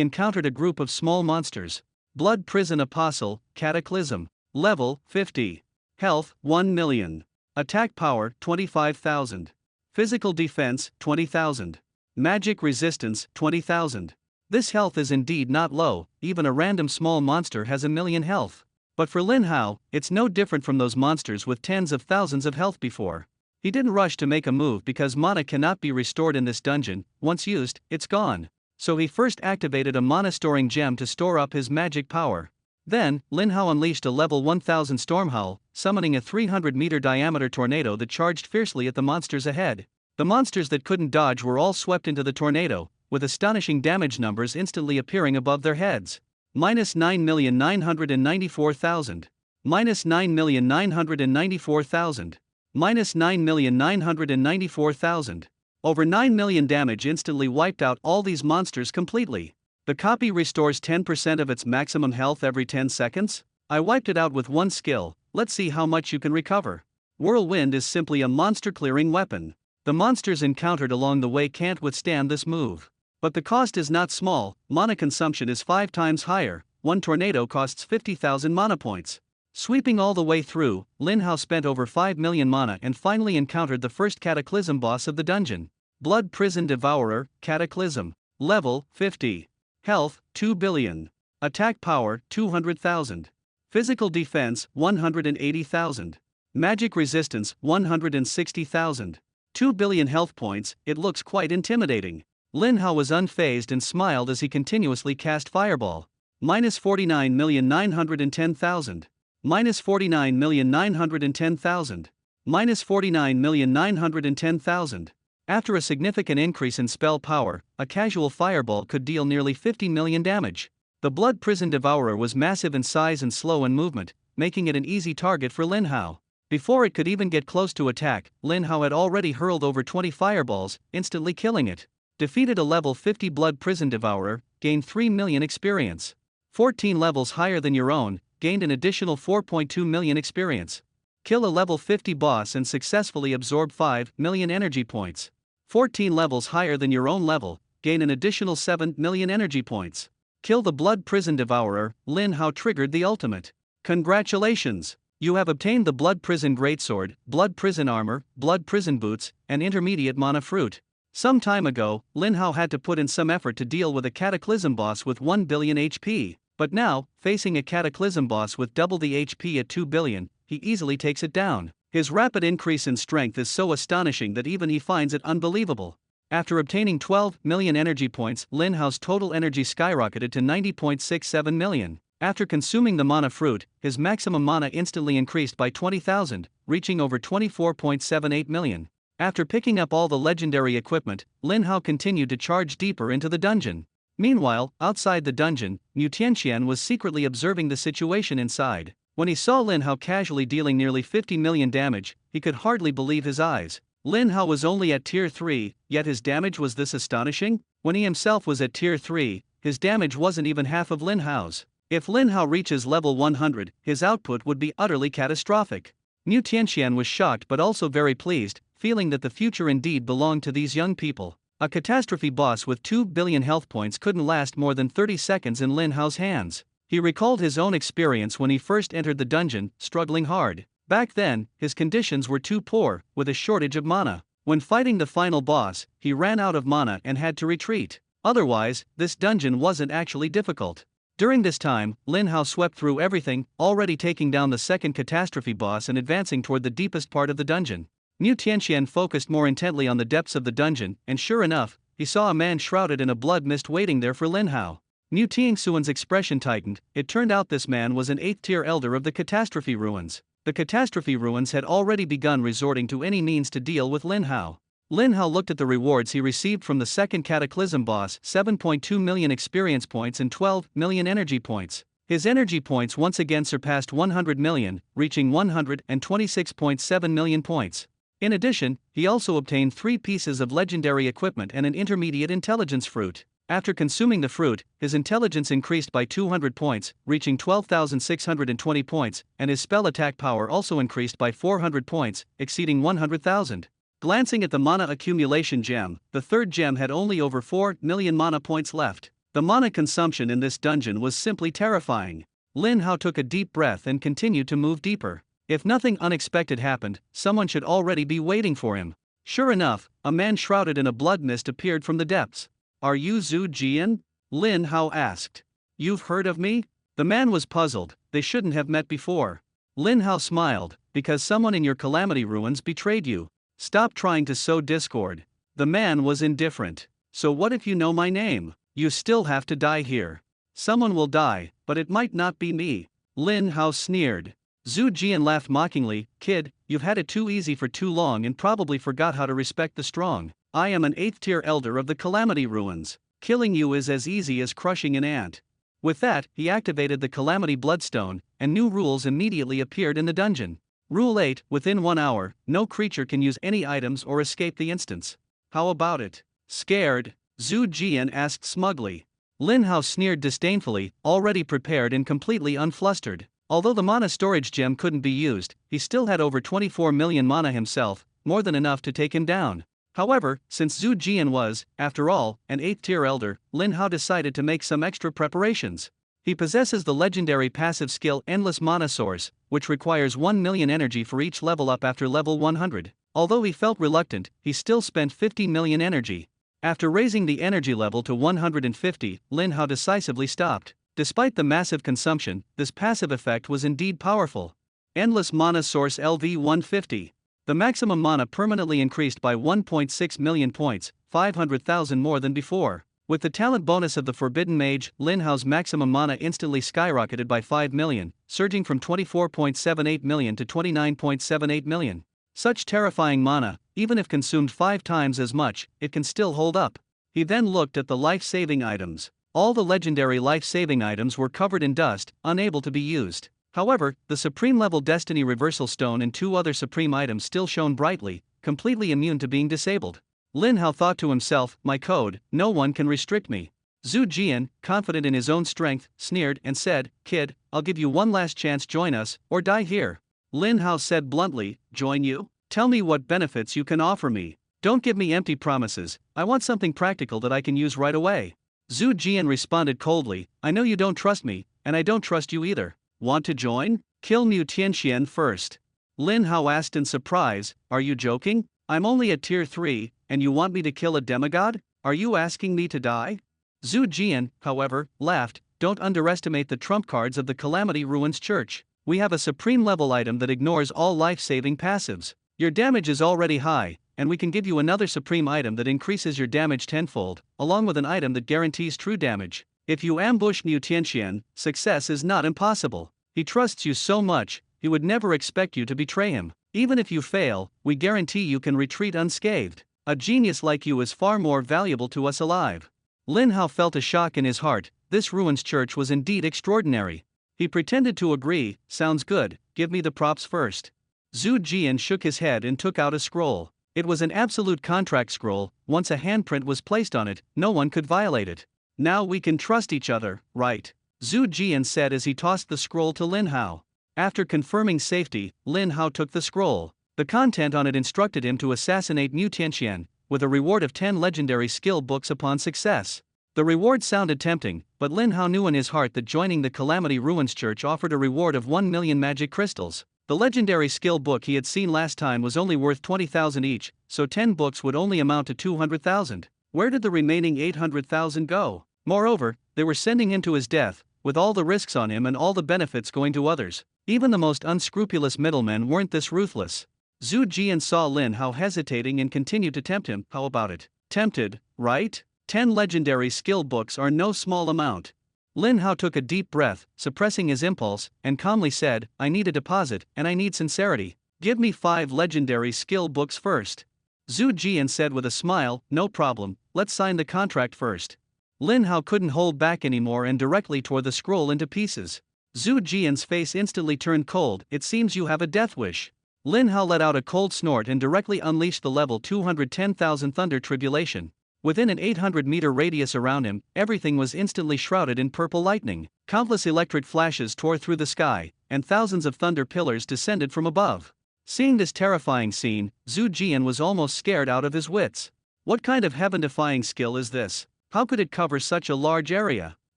Speaker 1: encountered a group of small monsters. Blood Prison Apostle, Cataclysm. Level, 50. Health, 1 million. Attack power, 25,000. Physical defense, 20,000. Magic resistance, 20,000. This health is indeed not low, even a random small monster has 1,000,000 health. But for Lin Hao, it's no different from those monsters with tens of thousands of health before. He didn't rush to make a move because mana cannot be restored in this dungeon. Once used, it's gone. So he first activated a mana-storing gem to store up his magic power. Then, Lin Hao unleashed a level 1000 Storm Howl, summoning a 300-meter diameter tornado that charged fiercely at the monsters ahead. The monsters that couldn't dodge were all swept into the tornado, with astonishing damage numbers instantly appearing above their heads. -9,994,000. -9,994,000. -9,994,000. Over 9 million damage instantly wiped out all these monsters completely. The copy restores 10% of its maximum health every 10 seconds. I wiped it out with one skill. Let's see how much you can recover. Whirlwind is simply a monster-clearing weapon. The monsters encountered along the way can't withstand this move. But the cost is not small. Mana consumption is 5 times higher. One tornado costs 50,000 mana points. Sweeping all the way through, Lin Hao spent over 5 million mana and finally encountered the first Cataclysm boss of the dungeon. Blood Prison Devourer, Cataclysm. Level, 50. Health, 2 billion. Attack power, 200,000. Physical defense, 180,000. Magic resistance, 160,000. 2 billion health points. It looks quite intimidating. Lin Hao was unfazed and smiled as he continuously cast Fireball. -49,910,000. -49,910,000. -49,910,000. After a significant increase in spell power, a casual fireball could deal nearly 50 million damage. The Blood Prison Devourer was massive in size and slow in movement, making it an easy target for Lin Hao. Before it could even get close to attack, Lin Hao had already hurled over 20 fireballs, instantly killing it. Defeated a level 50 Blood Prison Devourer, gained 3 million experience. 14 levels higher than your own, gained an additional 4.2 million experience. Kill a level 50 boss and successfully absorb 5 million energy points. 14 levels higher than your own level, gain an additional 7 million energy points. Kill the Blood Prison Devourer. Lin Hao triggered the ultimate. Congratulations! You have obtained the Blood Prison Greatsword, Blood Prison Armor, Blood Prison Boots, and Intermediate Mana Fruit. Some time ago, Lin Hao had to put in some effort to deal with a Cataclysm boss with 1 billion HP, but now, facing a Cataclysm boss with double the HP at 2 billion, he easily takes it down. His rapid increase in strength is so astonishing that even he finds it unbelievable. After obtaining 12 million energy points, Lin Hao's total energy skyrocketed to 90.67 million. After consuming the mana fruit, his maximum mana instantly increased by 20,000, reaching over 24.78 million. After picking up all the legendary equipment, Lin Hao continued to charge deeper into the dungeon. Meanwhile, outside the dungeon, Mu Tianxian was secretly observing the situation inside. When he saw Lin Hao casually dealing nearly 50 million damage, he could hardly believe his eyes. Lin Hao was only at tier 3, yet his damage was this astonishing? When he himself was at tier 3, his damage wasn't even half of Lin Hao's. If Lin Hao reaches level 100, his output would be utterly catastrophic. Mu Tianxian was shocked but also very pleased, feeling that the future indeed belonged to these young people. A catastrophe boss with 2 billion health points couldn't last more than 30 seconds in Lin Hao's hands. He recalled his own experience when he first entered the dungeon, struggling hard. Back then, his conditions were too poor, with a shortage of mana. When fighting the final boss, he ran out of mana and had to retreat. Otherwise, this dungeon wasn't actually difficult. During this time, Lin Hao swept through everything, already taking down the second catastrophe boss and advancing toward the deepest part of the dungeon. Mu Tianxian focused more intently on the depths of the dungeon, and sure enough, he saw a man shrouded in a blood mist waiting there for Lin Hao. Mu Tianxuan's expression tightened. It turned out this man was an 8th-tier elder of the Catastrophe Ruins. The Catastrophe Ruins had already begun resorting to any means to deal with Lin Hao. Lin Hao looked at the rewards he received from the second Cataclysm boss: 7.2 million experience points and 12 million energy points. His energy points once again surpassed 100 million, reaching 126.7 million points. In addition, he also obtained 3 pieces of legendary equipment and an intermediate intelligence fruit. After consuming the fruit, his intelligence increased by 200 points, reaching 12,620 points, and his spell attack power also increased by 400 points, exceeding 100,000. Glancing at the mana accumulation gem, the third gem had only over 4 million mana points left. The mana consumption in this dungeon was simply terrifying. Lin Hao took a deep breath and continued to move deeper. If nothing unexpected happened, someone should already be waiting for him. Sure enough, a man shrouded in a blood mist appeared from the depths. "Are you Zhu Jian?" Lin Hao asked. "You've heard of me?" The man was puzzled. They shouldn't have met before. Lin Hao smiled. "Because someone in your Calamity Ruins betrayed you. Stop trying to sow discord." The man was indifferent. "So what if you know my name? You still have to die here." "Someone will die, but it might not be me." Lin Hao sneered. Zhu Jian laughed mockingly. "Kid, you've had it too easy for too long and probably forgot how to respect the strong. I am an 8th-tier elder of the Calamity Ruins. Killing you is as easy as crushing an ant." With that, he activated the Calamity Bloodstone, and new rules immediately appeared in the dungeon. Rule 8: within 1 hour, no creature can use any items or escape the instance. "How about it? Scared?" Zhu Jian asked smugly. Lin Hao sneered disdainfully, already prepared and completely unflustered. Although the mana storage gem couldn't be used, he still had over 24 million mana himself, more than enough to take him down. However, since Zhu Jian was, after all, an 8th-tier elder, Lin Hao decided to make some extra preparations. He possesses the legendary passive skill Endless Mana Source, which requires 1 million energy for each level up after level 100. Although he felt reluctant, he still spent 50 million energy. After raising the energy level to 150, Lin Hao decisively stopped. Despite the massive consumption, this passive effect was indeed powerful. Endless Mana Source LV-150. The maximum mana permanently increased by 1.6 million points, 500,000 more than before. With the talent bonus of the Forbidden Mage, Lin Hao's maximum mana instantly skyrocketed by 5 million, surging from 24.78 million to 29.78 million. Such terrifying mana, even if consumed 5 times as much, it can still hold up. He then looked at the life-saving items. All the legendary life-saving items were covered in dust, unable to be used. However, the Supreme-level Destiny Reversal Stone and 2 other Supreme items still shone brightly, completely immune to being disabled. Lin Hao thought to himself, "My code, no one can restrict me." Zhu Jian, confident in his own strength, sneered and said, "Kid, I'll give you one last chance, join us, or die here." Lin Hao said bluntly, "Join you? Tell me what benefits you can offer me. Don't give me empty promises, I want something practical that I can use right away." Zhu Jian responded coldly, "I know you don't trust me, and I don't trust you either. Want to join? Kill Mu Tianxian first." Lin Hao asked in surprise, "Are you joking? I'm only at tier 3, and you want me to kill a demigod? Are you asking me to die?" Zhu Jian, however, laughed. "Don't underestimate the trump cards of the Calamity Ruins Church. We have a supreme level item that ignores all life-saving passives. Your damage is already high, and we can give you another supreme item that increases your damage tenfold, along with an item that guarantees true damage. If you ambush Niu Tianxian, success is not impossible. He trusts you so much, he would never expect you to betray him. Even if you fail, we guarantee you can retreat unscathed. A genius like you is far more valuable to us alive. Lin Hao felt a shock in his heart. This ruins church was indeed extraordinary. He pretended to agree. Sounds good, give me the props first. Zhu Jian shook his head and took out a scroll. It was an absolute contract scroll. Once a handprint was placed on it, no one could violate it. Now we can trust each other, right? Zhu Jian said as he tossed the scroll to Lin Hao. After confirming safety, Lin Hao took the scroll. The content on it instructed him to assassinate Niu Tianxian, with a reward of 10 legendary skill books upon success. The reward sounded tempting, but Lin Hao knew in his heart that joining the Calamity Ruins Church offered a reward of 1 million magic crystals. The legendary skill book he had seen last time was only worth 20,000 each, so 10 books would only amount to 200,000. Where did the remaining 800,000 go? Moreover, they were sending him to his death, with all the risks on him and all the benefits going to others. Even the most unscrupulous middlemen weren't this ruthless. Zhu Jian saw Lin Hao hesitating and continued to tempt him. How about it? Tempted, right? 10 legendary skill books are no small amount. Lin Hao took a deep breath, suppressing his impulse, and calmly said, I need a deposit, and I need sincerity. Give me 5 legendary skill books first. Zhu Jian said with a smile, no problem, let's sign the contract first. Lin Hao couldn't hold back anymore and directly tore the scroll into pieces. Zhu Jian's face instantly turned cold. It seems you have a death wish. Lin Hao let out a cold snort and directly unleashed the level 210,000 thunder tribulation. Within an 800-meter radius around him, everything was instantly shrouded in purple lightning. Countless electric flashes tore through the sky, and thousands of thunder pillars descended from above. Seeing this terrifying scene, Zhu Jian was almost scared out of his wits. What kind of heaven-defying skill is this? How could it cover such a large area?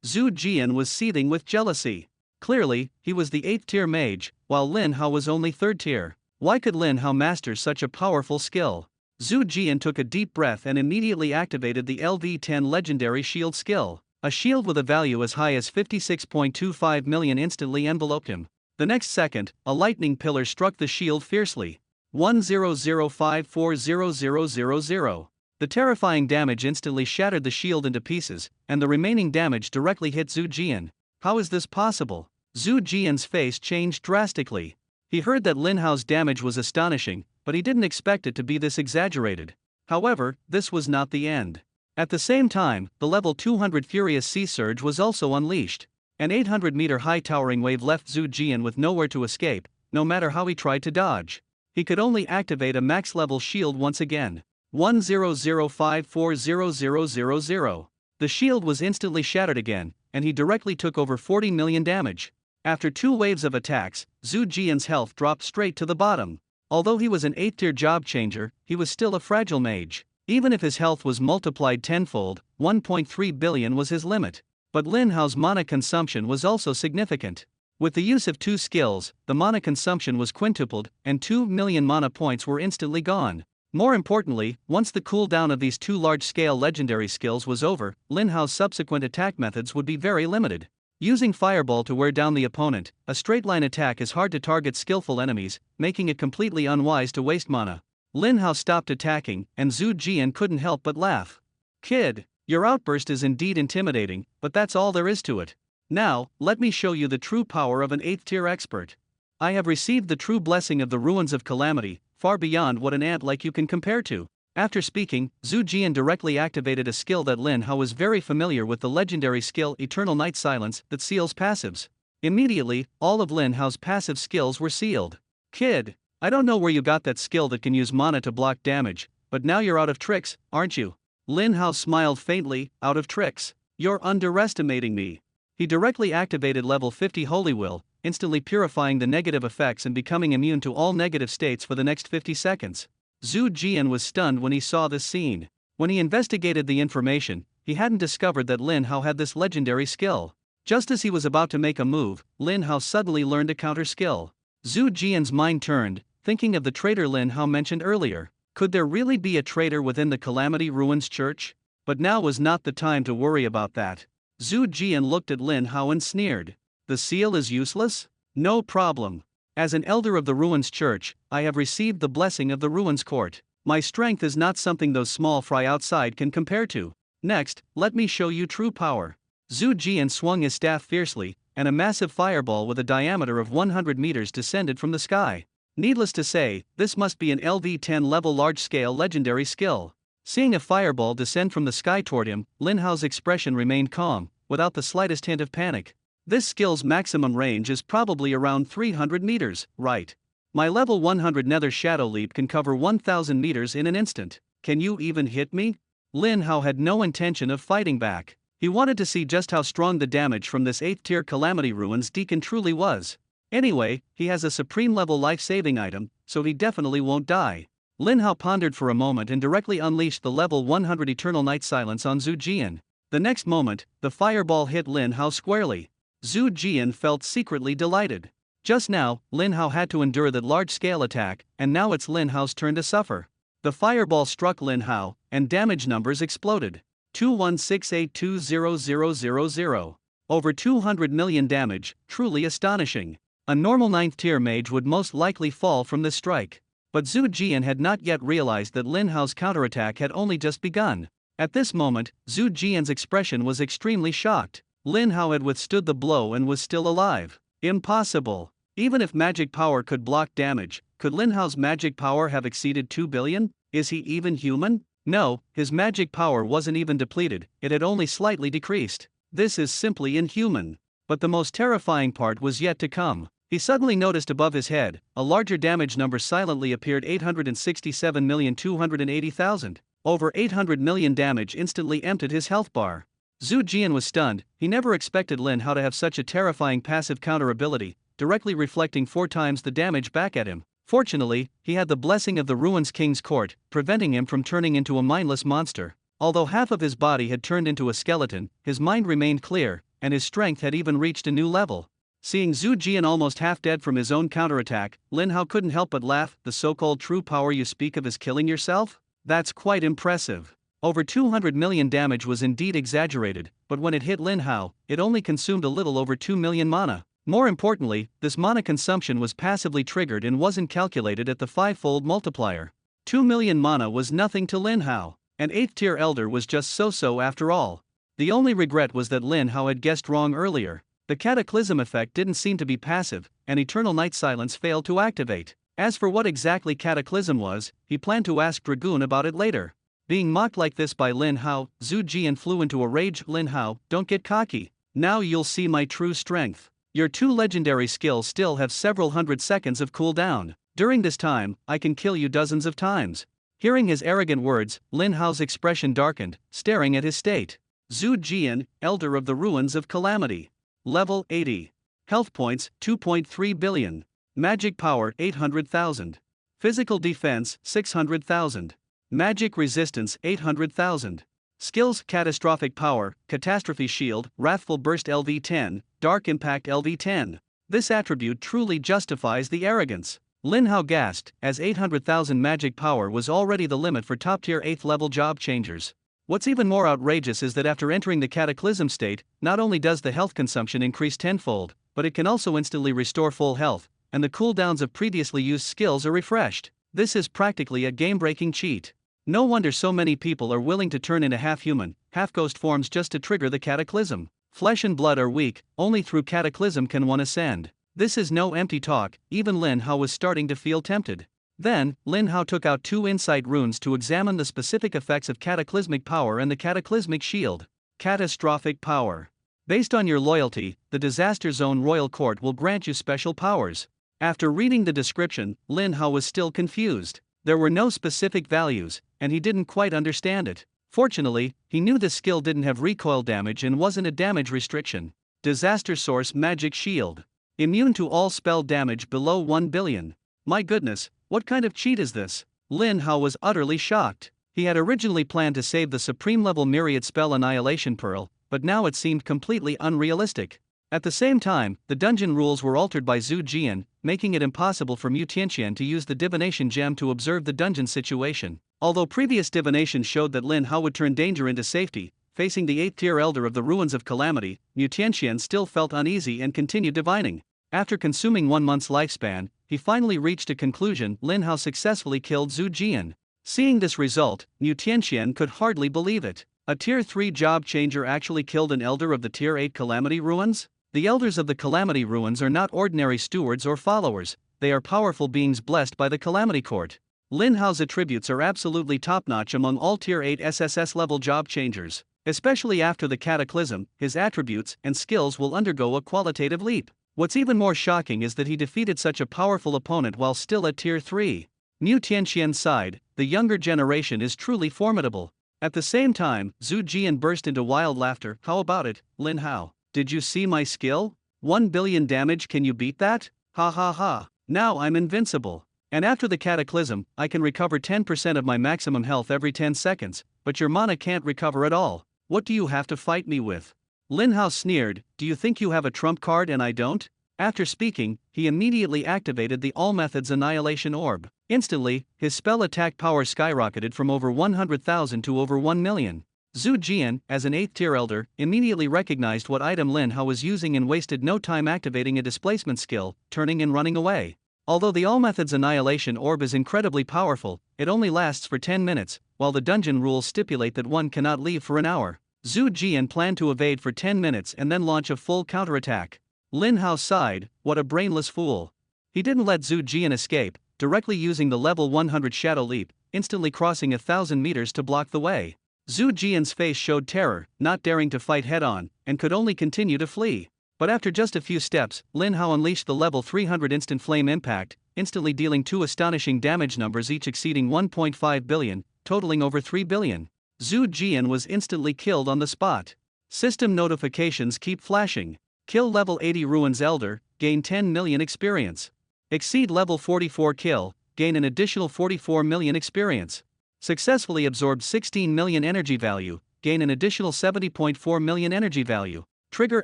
Speaker 1: Zhu Jian was seething with jealousy. Clearly, he was the 8th-tier mage, while Lin Hao was only 3rd tier. Why could Lin Hao master such a powerful skill? Zhu Jian took a deep breath and immediately activated the LV-10 legendary shield skill. A shield with a value as high as 56.25 million instantly enveloped him. The next second, a lightning pillar struck the shield fiercely. 100540000. The terrifying damage instantly shattered the shield into pieces, and the remaining damage directly hit Zhu Jian. How is this possible? Zhu Jian's face changed drastically. He heard that Lin Hao's damage was astonishing, but he didn't expect it to be this exaggerated. However, this was not the end. At the same time, the level 200 Furious Sea Surge was also unleashed. An 800-meter high towering wave left Zhu Jian with nowhere to escape, no matter how he tried to dodge. He could only activate a max-level shield once again. 100540000. The shield was instantly shattered again, and he directly took over 40 million damage. After 2 waves of attacks, Zhu Jian's health dropped straight to the bottom. Although he was an 8th-tier job changer, he was still a fragile mage. Even if his health was multiplied tenfold, 1.3 billion was his limit. But Lin Hao's mana consumption was also significant. With the use of 2 skills, the mana consumption was quintupled, and 2 million mana points were instantly gone. More importantly, once the cooldown of these 2 large-scale legendary skills was over, Lin Hao's subsequent attack methods would be very limited. Using Fireball to wear down the opponent, a straight-line attack is hard to target skillful enemies, making it completely unwise to waste mana. Lin Hao stopped attacking, and Zhu Jian couldn't help but laugh. Kid, your outburst is indeed intimidating, but that's all there is to it. Now, let me show you the true power of an 8th-tier expert. I have received the true blessing of the Ruins of Calamity, far beyond what an ant like you can compare to. After speaking, Zhu Jian directly activated a skill that Lin Hao was very familiar with, the legendary skill Eternal Night Silence that seals passives. Immediately, all of Lin Hao's passive skills were sealed. Kid, I don't know where you got that skill that can use mana to block damage, but now you're out of tricks, aren't you? Lin Hao smiled faintly. Out of tricks? You're underestimating me. He directly activated level 50 Holy Will, instantly purifying the negative effects and becoming immune to all negative states for the next 50 seconds. Zhu Jian was stunned when he saw this scene. When he investigated the information, he hadn't discovered that Lin Hao had this legendary skill. Just as he was about to make a move, Lin Hao suddenly learned a counter skill. Zhu Jian's mind turned, thinking of the traitor Lin Hao mentioned earlier. Could there really be a traitor within the Calamity Ruins Church? But now was not the time to worry about that. Zhu Jian looked at Lin Hao and sneered. The seal is useless? No problem. As an elder of the Ruins Church, I have received the blessing of the Ruins Court. My strength is not something those small fry outside can compare to. Next, let me show you true power. Zhu Jian swung his staff fiercely, and a massive fireball with a diameter of 100 meters descended from the sky. Needless to say, this must be an LV-10 level large-scale legendary skill. Seeing a fireball descend from the sky toward him, Lin Hao's expression remained calm, without the slightest hint of panic. This skill's maximum range is probably around 300 meters, right? My level 100 Nether Shadow Leap can cover 1000 meters in an instant. Can you even hit me? Lin Hao had no intention of fighting back. He wanted to see just how strong the damage from this 8th tier Calamity Ruins Deacon truly was. Anyway, he has a supreme level life-saving item, so he definitely won't die. Lin Hao pondered for a moment and directly unleashed the level 100 Eternal Night Silence on Zhu Jian. The next moment, the fireball hit Lin Hao squarely. Zhu Jian felt secretly delighted. Just now, Lin Hao had to endure that large-scale attack, and now it's Lin Hao's turn to suffer. The fireball struck Lin Hao, and damage numbers exploded. 216820000. Over 200 million damage, truly astonishing. A normal 9th tier mage would most likely fall from this strike. But Zhu Jian had not yet realized that Lin Hao's counterattack had only just begun. At this moment, Zhu Jian's expression was extremely shocked. Lin Hao had withstood the blow and was still alive. Impossible. Even if magic power could block damage, could Lin Hao's magic power have exceeded 2 billion? Is he even human? No, his magic power wasn't even depleted, it had only slightly decreased. This is simply inhuman. But the most terrifying part was yet to come. He suddenly noticed above his head, a larger damage number silently appeared: 867,280,000. Over 800 million damage instantly emptied his health bar. Zhu Jian was stunned. He never expected Lin Hao to have such a terrifying passive counter ability, directly reflecting 4 times the damage back at him. Fortunately, he had the blessing of the Ruins King's court, preventing him from turning into a mindless monster. Although half of his body had turned into a skeleton, his mind remained clear, and his strength had even reached a new level. Seeing Zhu Jian almost half dead from his own counterattack, Lin Hao couldn't help but laugh. The so-called true power you speak of is killing yourself? That's quite impressive. Over 200 million damage was indeed exaggerated, but when it hit Lin Hao, it only consumed a little over 2 million mana. More importantly, this mana consumption was passively triggered and wasn't calculated at the 5-fold multiplier. 2 million mana was nothing to Lin Hao. An 8th tier elder was just so-so after all. The only regret was that Lin Hao had guessed wrong earlier. The Cataclysm effect didn't seem to be passive, and Eternal Night Silence failed to activate. As for what exactly Cataclysm was, he planned to ask Dragoon about it later. Being mocked like this by Lin Hao, Zhu Jian flew into a rage. Lin Hao, don't get cocky. Now you'll see my true strength. Your 2 legendary skills still have several hundred seconds of cooldown. During this time, I can kill you dozens of times. Hearing his arrogant words, Lin Hao's expression darkened, staring at his state. Zhu Jian, Elder of the Ruins of Calamity. Level 80. Health points, 2.3 billion. Magic power, 800,000. Physical defense, 600,000. Magic resistance, 800,000. Skills: Catastrophic Power, Catastrophe Shield, Wrathful Burst LV-10, Dark Impact LV-10. This attribute truly justifies the arrogance. Lin Hao gasped, as 800,000 magic power was already the limit for top-tier 8th level job changers. What's even more outrageous is that after entering the Cataclysm state, not only does the health consumption increase tenfold, but it can also instantly restore full health, and the cooldowns of previously used skills are refreshed. This is practically a game-breaking cheat. No wonder so many people are willing to turn into half-human, half-ghost forms just to trigger the Cataclysm. Flesh and blood are weak, only through Cataclysm can one ascend. This is no empty talk, even Lin Hao was starting to feel tempted. Then, Lin Hao took out 2 insight runes to examine the specific effects of Cataclysmic Power and the Cataclysmic Shield. Catastrophic Power. Based on your loyalty, the Disaster Zone Royal Court will grant you special powers. After reading the description, Lin Hao was still confused. There were no specific values, and he didn't quite understand it. Fortunately, he knew the skill didn't have recoil damage and wasn't a damage restriction. Disaster Source Magic Shield. Immune to all spell damage below 1 billion. My goodness, what kind of cheat is this? Lin Hao was utterly shocked. He had originally planned to save the supreme level Myriad Spell Annihilation Pearl, but now it seemed completely unrealistic. At the same time, the dungeon rules were altered by Zhu Jian, making it impossible for Mu Tianqian to use the divination gem to observe the dungeon situation. Although previous divination showed that Lin Hao would turn danger into safety, facing the 8th tier elder of the Ruins of Calamity, Mu Tianqian still felt uneasy and continued divining. After consuming 1 month's lifespan, he finally reached a conclusion: Lin Hao successfully killed Zhu Jian. Seeing this result, Mu Tianqian could hardly believe it. A Tier 3 job changer actually killed an elder of the Tier 8 Calamity Ruins? The elders of the Calamity Ruins are not ordinary stewards or followers, they are powerful beings blessed by the Calamity Court. Lin Hao's attributes are absolutely top-notch among all Tier 8 SSS-level job changers. Especially after the Cataclysm, his attributes and skills will undergo a qualitative leap. What's even more shocking is that he defeated such a powerful opponent while still at Tier 3. Mu Tianxian's side, the younger generation is truly formidable. At the same time, Zhu Jian burst into wild laughter. How about it, Lin Hao? Did you see my skill? 1 billion damage, can you beat that? Ha ha ha. Now I'm invincible. And after the Cataclysm, I can recover 10% of my maximum health every 10 seconds, but your mana can't recover at all. What do you have to fight me with? Lin Hao sneered, do you think you have a trump card and I don't? After speaking, he immediately activated the All Methods Annihilation Orb. Instantly, his spell attack power skyrocketed from over 100,000 to over 1 million. Zhu Jian, as an 8th tier elder, immediately recognized what item Lin Hao was using and wasted no time activating a displacement skill, turning and running away. Although the All Methods Annihilation Orb is incredibly powerful, it only lasts for 10 minutes, while the dungeon rules stipulate that one cannot leave for an hour. Zhu Jian planned to evade for 10 minutes and then launch a full counterattack. Lin Hao sighed, what a brainless fool. He didn't let Zhu Jian escape, directly using the level 100 Shadow Leap, instantly crossing 1,000 meters to block the way. Zhu Jian's face showed terror, not daring to fight head-on, and could only continue to flee. But after just a few steps, Lin Hao unleashed the level 300 Instant Flame Impact, instantly dealing 2 astonishing damage numbers each exceeding 1.5 billion, totaling over 3 billion. Zhu Jian was instantly killed on the spot. System notifications keep flashing. Kill level 80 Ruins Elder, gain 10 million experience. Exceed level 44 kill, gain an additional 44 million experience. Successfully absorbed 16 million energy value, gain an additional 70.4 million energy value. Trigger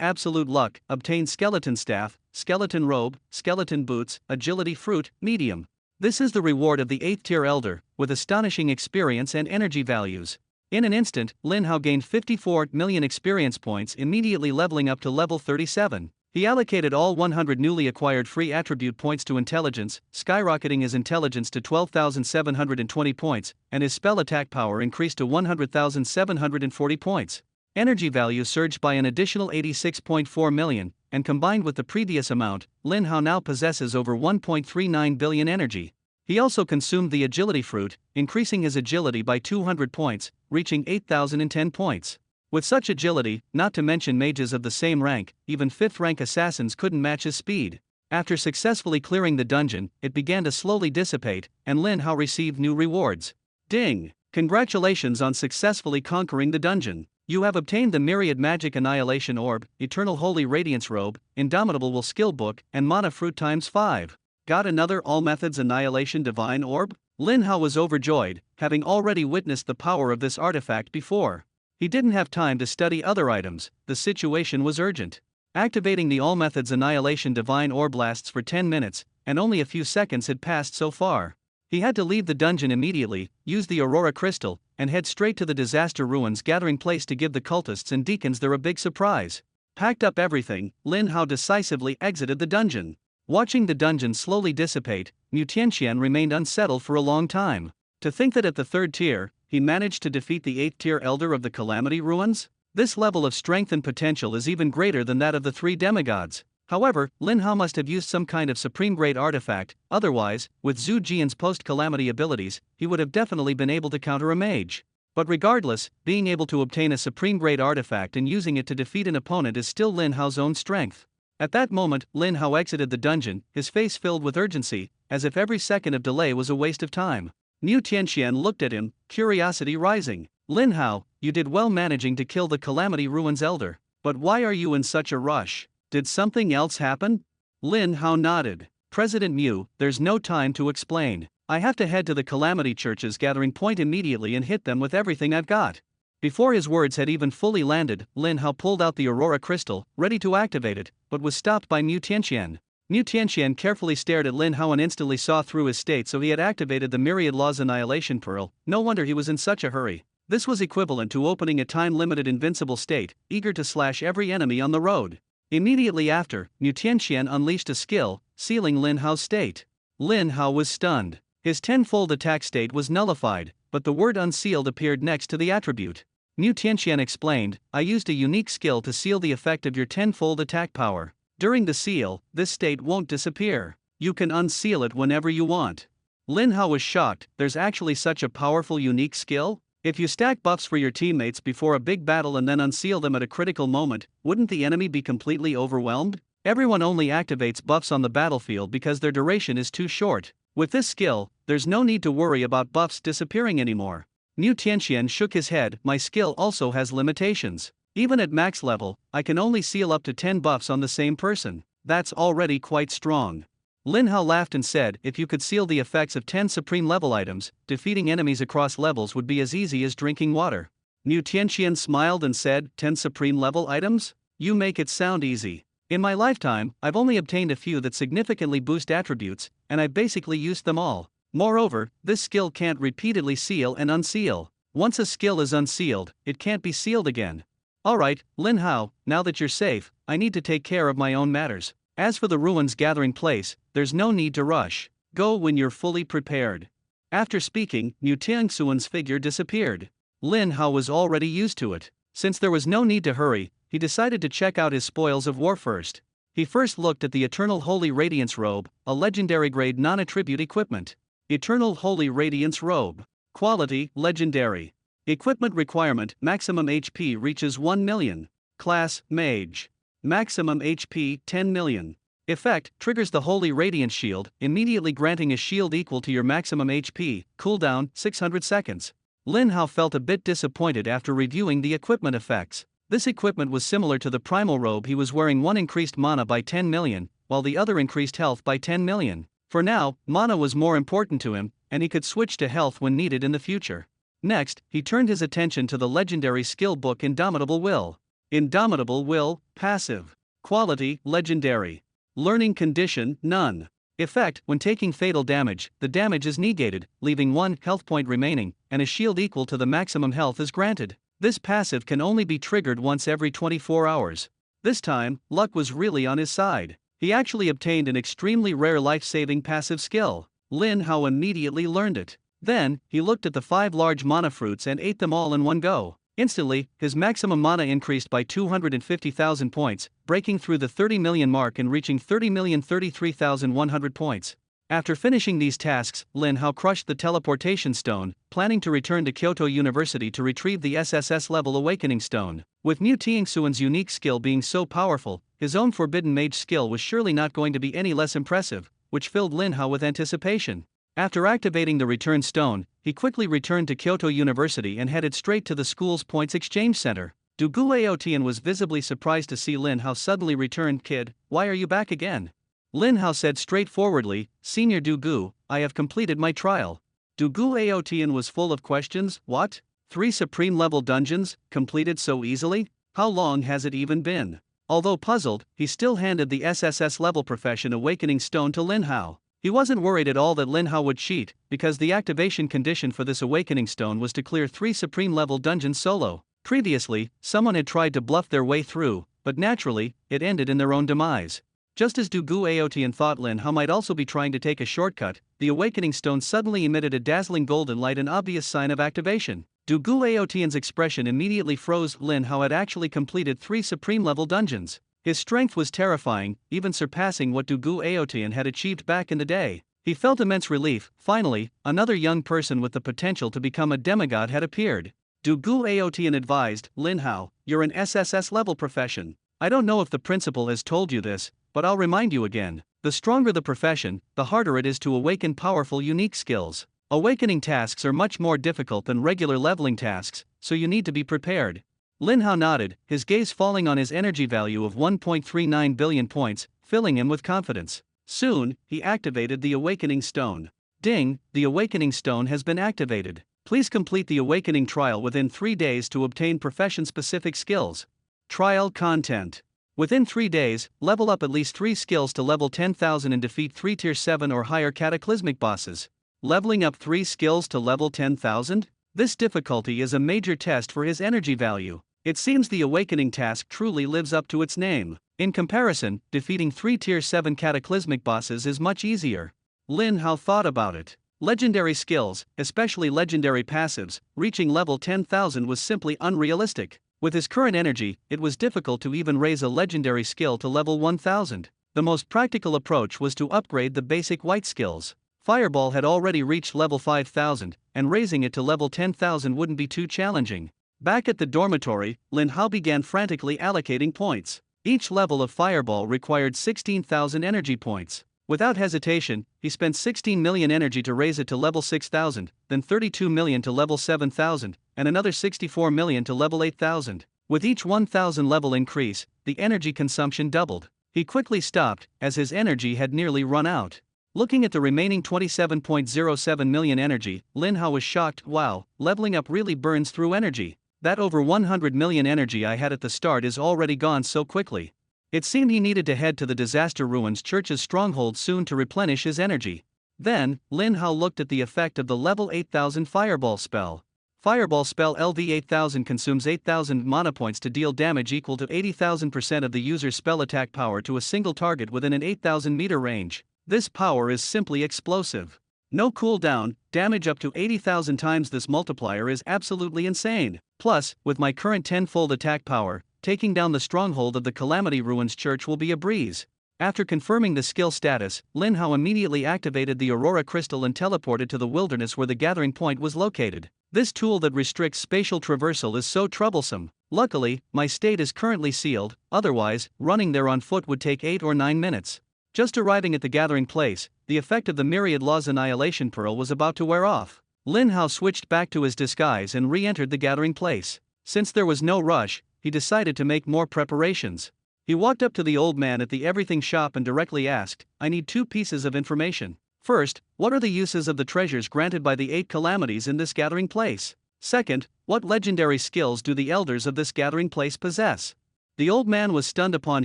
Speaker 1: Absolute Luck, obtain Skeleton Staff, Skeleton Robe, Skeleton Boots, Agility Fruit, Medium. This is the reward of the 8th tier elder, with astonishing experience and energy values. In an instant, Lin Hao gained 54 million experience points, immediately leveling up to level 37. He allocated all 100 newly acquired free attribute points to intelligence, skyrocketing his intelligence to 12,720 points, and his spell attack power increased to 100,740 points. Energy value surged by an additional 86.4 million, and combined with the previous amount, Lin Hao now possesses over 1.39 billion energy. He also consumed the agility fruit, increasing his agility by 200 points, reaching 8,010 points. With such agility, not to mention mages of the same rank, even 5th rank assassins couldn't match his speed. After successfully clearing the dungeon, it began to slowly dissipate, and Lin Hao received new rewards. Ding! Congratulations on successfully conquering the dungeon. You have obtained the Myriad Magic Annihilation Orb, Eternal Holy Radiance Robe, Indomitable Will Skill Book, and Mana Fruit ×5. Got another All Methods Annihilation Divine Orb? Lin Hao was overjoyed, having already witnessed the power of this artifact before. He didn't have time to study other items, the situation was urgent. Activating the All Methods Annihilation Divine Orb lasts for 10 minutes, and only a few seconds had passed so far. He had to leave the dungeon immediately, use the Aurora Crystal, and head straight to the Disaster Ruins gathering place to give the cultists and deacons there a big surprise. Packed up everything, Lin Hao decisively exited the dungeon. Watching the dungeon slowly dissipate, Mu Tianxian remained unsettled for a long time. To think that at the 3rd tier, he managed to defeat the 8th tier elder of the Calamity Ruins? This level of strength and potential is even greater than that of the 3 demigods. However, Lin Hao must have used some kind of supreme grade artifact, otherwise, with Zhu Jian's post-calamity abilities, he would have definitely been able to counter a mage. But regardless, being able to obtain a supreme grade artifact and using it to defeat an opponent is still Lin Hao's own strength. At that moment, Lin Hao exited the dungeon, his face filled with urgency, as if every second of delay was a waste of time. Mu Tianxian looked at him, curiosity rising. Lin Hao, you did well managing to kill the Calamity Ruins Elder, but why are you in such a rush? Did something else happen? Lin Hao nodded. President Mu, there's no time to explain. I have to head to the Calamity Church's gathering point immediately and hit them with everything I've got. Before his words had even fully landed, Lin Hao pulled out the Aurora Crystal, ready to activate it, but was stopped by Mu Tianxian. Mu Tianxian carefully stared at Lin Hao and instantly saw through his state, so he had activated the Myriad Laws Annihilation Pearl. No wonder he was in such a hurry. This was equivalent to opening a time-limited invincible state, eager to slash every enemy on the road. Immediately after, Mu Tianxian unleashed a skill, sealing Lin Hao's state. Lin Hao was stunned. His tenfold attack state was nullified, but the word unsealed appeared next to the attribute. Mu Tianxian explained, I used a unique skill to seal the effect of your tenfold attack power. During the seal, this state won't disappear. You can unseal it whenever you want. Lin Hao was shocked, there's actually such a powerful unique skill? If you stack buffs for your teammates before a big battle and then unseal them at a critical moment, wouldn't the enemy be completely overwhelmed? Everyone only activates buffs on the battlefield because their duration is too short. With this skill, there's no need to worry about buffs disappearing anymore. Mu Tianxian shook his head, my skill also has limitations. Even at max level, I can only seal up to 10 buffs on the same person. That's already quite strong. Lin Hao laughed and said, if you could seal the effects of 10 supreme level items, defeating enemies across levels would be as easy as drinking water. Mu Tianxian smiled and said, 10 supreme level items? You make it sound easy. In my lifetime, I've only obtained a few that significantly boost attributes, and I've basically used them all. Moreover, this skill can't repeatedly seal and unseal. Once a skill is unsealed, it can't be sealed again. Alright, Lin Hao, now that you're safe, I need to take care of my own matters. As for the ruins gathering place, there's no need to rush. Go when you're fully prepared. After speaking, Mu Tianxian's figure disappeared. Lin Hao was already used to it. Since there was no need to hurry, he decided to check out his spoils of war first. He first looked at the Eternal Holy Radiance Robe, a legendary grade non-attribute equipment. Eternal Holy Radiance Robe. Quality, Legendary. Equipment requirement, maximum HP reaches 1 million. Class, Mage. Maximum HP, 10 million. Effect, triggers the Holy Radiance Shield, immediately granting a shield equal to your maximum HP, cooldown, 600 seconds. Lin Hao felt a bit disappointed after reviewing the equipment effects. This equipment was similar to the primal robe he was wearing. One increased mana by 10 million, while the other increased health by 10 million. For now, mana was more important to him, and he could switch to health when needed in the future. Next, he turned his attention to the legendary skill book Indomitable Will. Indomitable Will, passive. Quality, Legendary. Learning condition, none. Effect, when taking fatal damage, the damage is negated, leaving 1 health point remaining, and a shield equal to the maximum health is granted. This passive can only be triggered once every 24 hours. This time, luck was really on his side. He actually obtained an extremely rare life-saving passive skill. Lin Hao immediately learned it. Then, he looked at the 5 large mana fruits and ate them all in one go. Instantly, his maximum mana increased by 250,000 points, breaking through the 30 million mark and reaching 30,033,100 points. After finishing these tasks, Lin Hao crushed the teleportation stone, planning to return to Kyoto University to retrieve the SSS level Awakening Stone. With Mu Tianxian's unique skill being so powerful, his own Forbidden Mage skill was surely not going to be any less impressive, which filled Lin Hao with anticipation. After activating the return stone, he quickly returned to Kyoto University and headed straight to the school's points exchange center. Du Gu Aotian was visibly surprised to see Lin Hao suddenly return. Kid, why are you back again? Lin Hao said straightforwardly, Senior Du Gu, I have completed my trial. Du Gu Aotian was full of questions. What? 3 supreme level dungeons, completed so easily? How long has it even been? Although puzzled, he still handed the SSS level Profession Awakening Stone to Lin Hao. He wasn't worried at all that Lin Hao would cheat, because the activation condition for this Awakening Stone was to clear 3 supreme level dungeons solo. Previously, someone had tried to bluff their way through, but naturally, it ended in their own demise. Just as Du Gu Aotian thought Lin Hao might also be trying to take a shortcut, the Awakening Stone suddenly emitted a dazzling golden light, an obvious sign of activation. Du Gu Aotian's expression immediately froze. Lin Hao had actually completed 3 supreme level dungeons. His strength was terrifying, even surpassing what Du Gu Aotian had achieved back in the day. He felt immense relief. Finally, another young person with the potential to become a demigod had appeared. Du Gu Aotian advised, Lin Hao, you're an SSS level profession. I don't know if the principal has told you this, but I'll remind you again. The stronger the profession, the harder it is to awaken powerful unique skills. Awakening tasks are much more difficult than regular leveling tasks, so you need to be prepared. Lin Hao nodded, his gaze falling on his energy value of 1.39 billion points, filling him with confidence. Soon, he activated the Awakening Stone. Ding, the Awakening Stone has been activated. Please complete the Awakening Trial within 3 days to obtain profession-specific skills. Trial content. Within 3 days, level up at least 3 skills to level 10,000 and defeat 3 tier 7 or higher cataclysmic bosses. Leveling up 3 skills to level 10,000? This difficulty is a major test for his energy value. It seems the Awakening task truly lives up to its name. In comparison, defeating 3 tier 7 cataclysmic bosses is much easier. Lin Hao thought about it. Legendary skills, especially legendary passives, reaching level 10,000 was simply unrealistic. With his current energy, it was difficult to even raise a legendary skill to level 1000. The most practical approach was to upgrade the basic white skills. Fireball had already reached level 5000, and raising it to level 10,000 wouldn't be too challenging. Back at the dormitory, Lin Hao began frantically allocating points. Each level of Fireball required 16,000 energy points. Without hesitation, he spent 16 million energy to raise it to level 6000, then 32 million to level 7000, and another 64 million to level 8000. With each 1000 level increase, the energy consumption doubled. He quickly stopped, as his energy had nearly run out. Looking at the remaining 27.07 million energy, Lin Hao was shocked. Wow, leveling up really burns through energy. That over 100 million energy I had at the start is already gone so quickly. It seemed he needed to head to the Disaster Ruins Church's stronghold soon to replenish his energy. Then, Lin Hao looked at the effect of the level 8000 Fireball spell. Fireball spell LV 8000 consumes 8000 mana points to deal damage equal to 80,000% of the user's spell attack power to a single target within an 8000 meter range. This power is simply explosive. No cooldown, damage up to 80,000 times this multiplier is absolutely insane. Plus, with my current 10-fold attack power, taking down the stronghold of the Calamity Ruins Church will be a breeze. After confirming the skill status, Lin Hao immediately activated the Aurora Crystal and teleported to the wilderness where the gathering point was located. This tool that restricts spatial traversal is so troublesome. Luckily, my state is currently sealed, otherwise, running there on foot would take 8 or 9 minutes. Just arriving at the gathering place, the effect of the Myriad Law's Annihilation Pearl was about to wear off. Lin Hao switched back to his disguise and re-entered the gathering place. Since there was no rush, he decided to make more preparations. He walked up to the old man at the everything shop and directly asked, "I need 2 pieces of information. First, what are the uses of the treasures granted by the 8 calamities in this gathering place? Second, what legendary skills do the elders of this gathering place possess?" The old man was stunned upon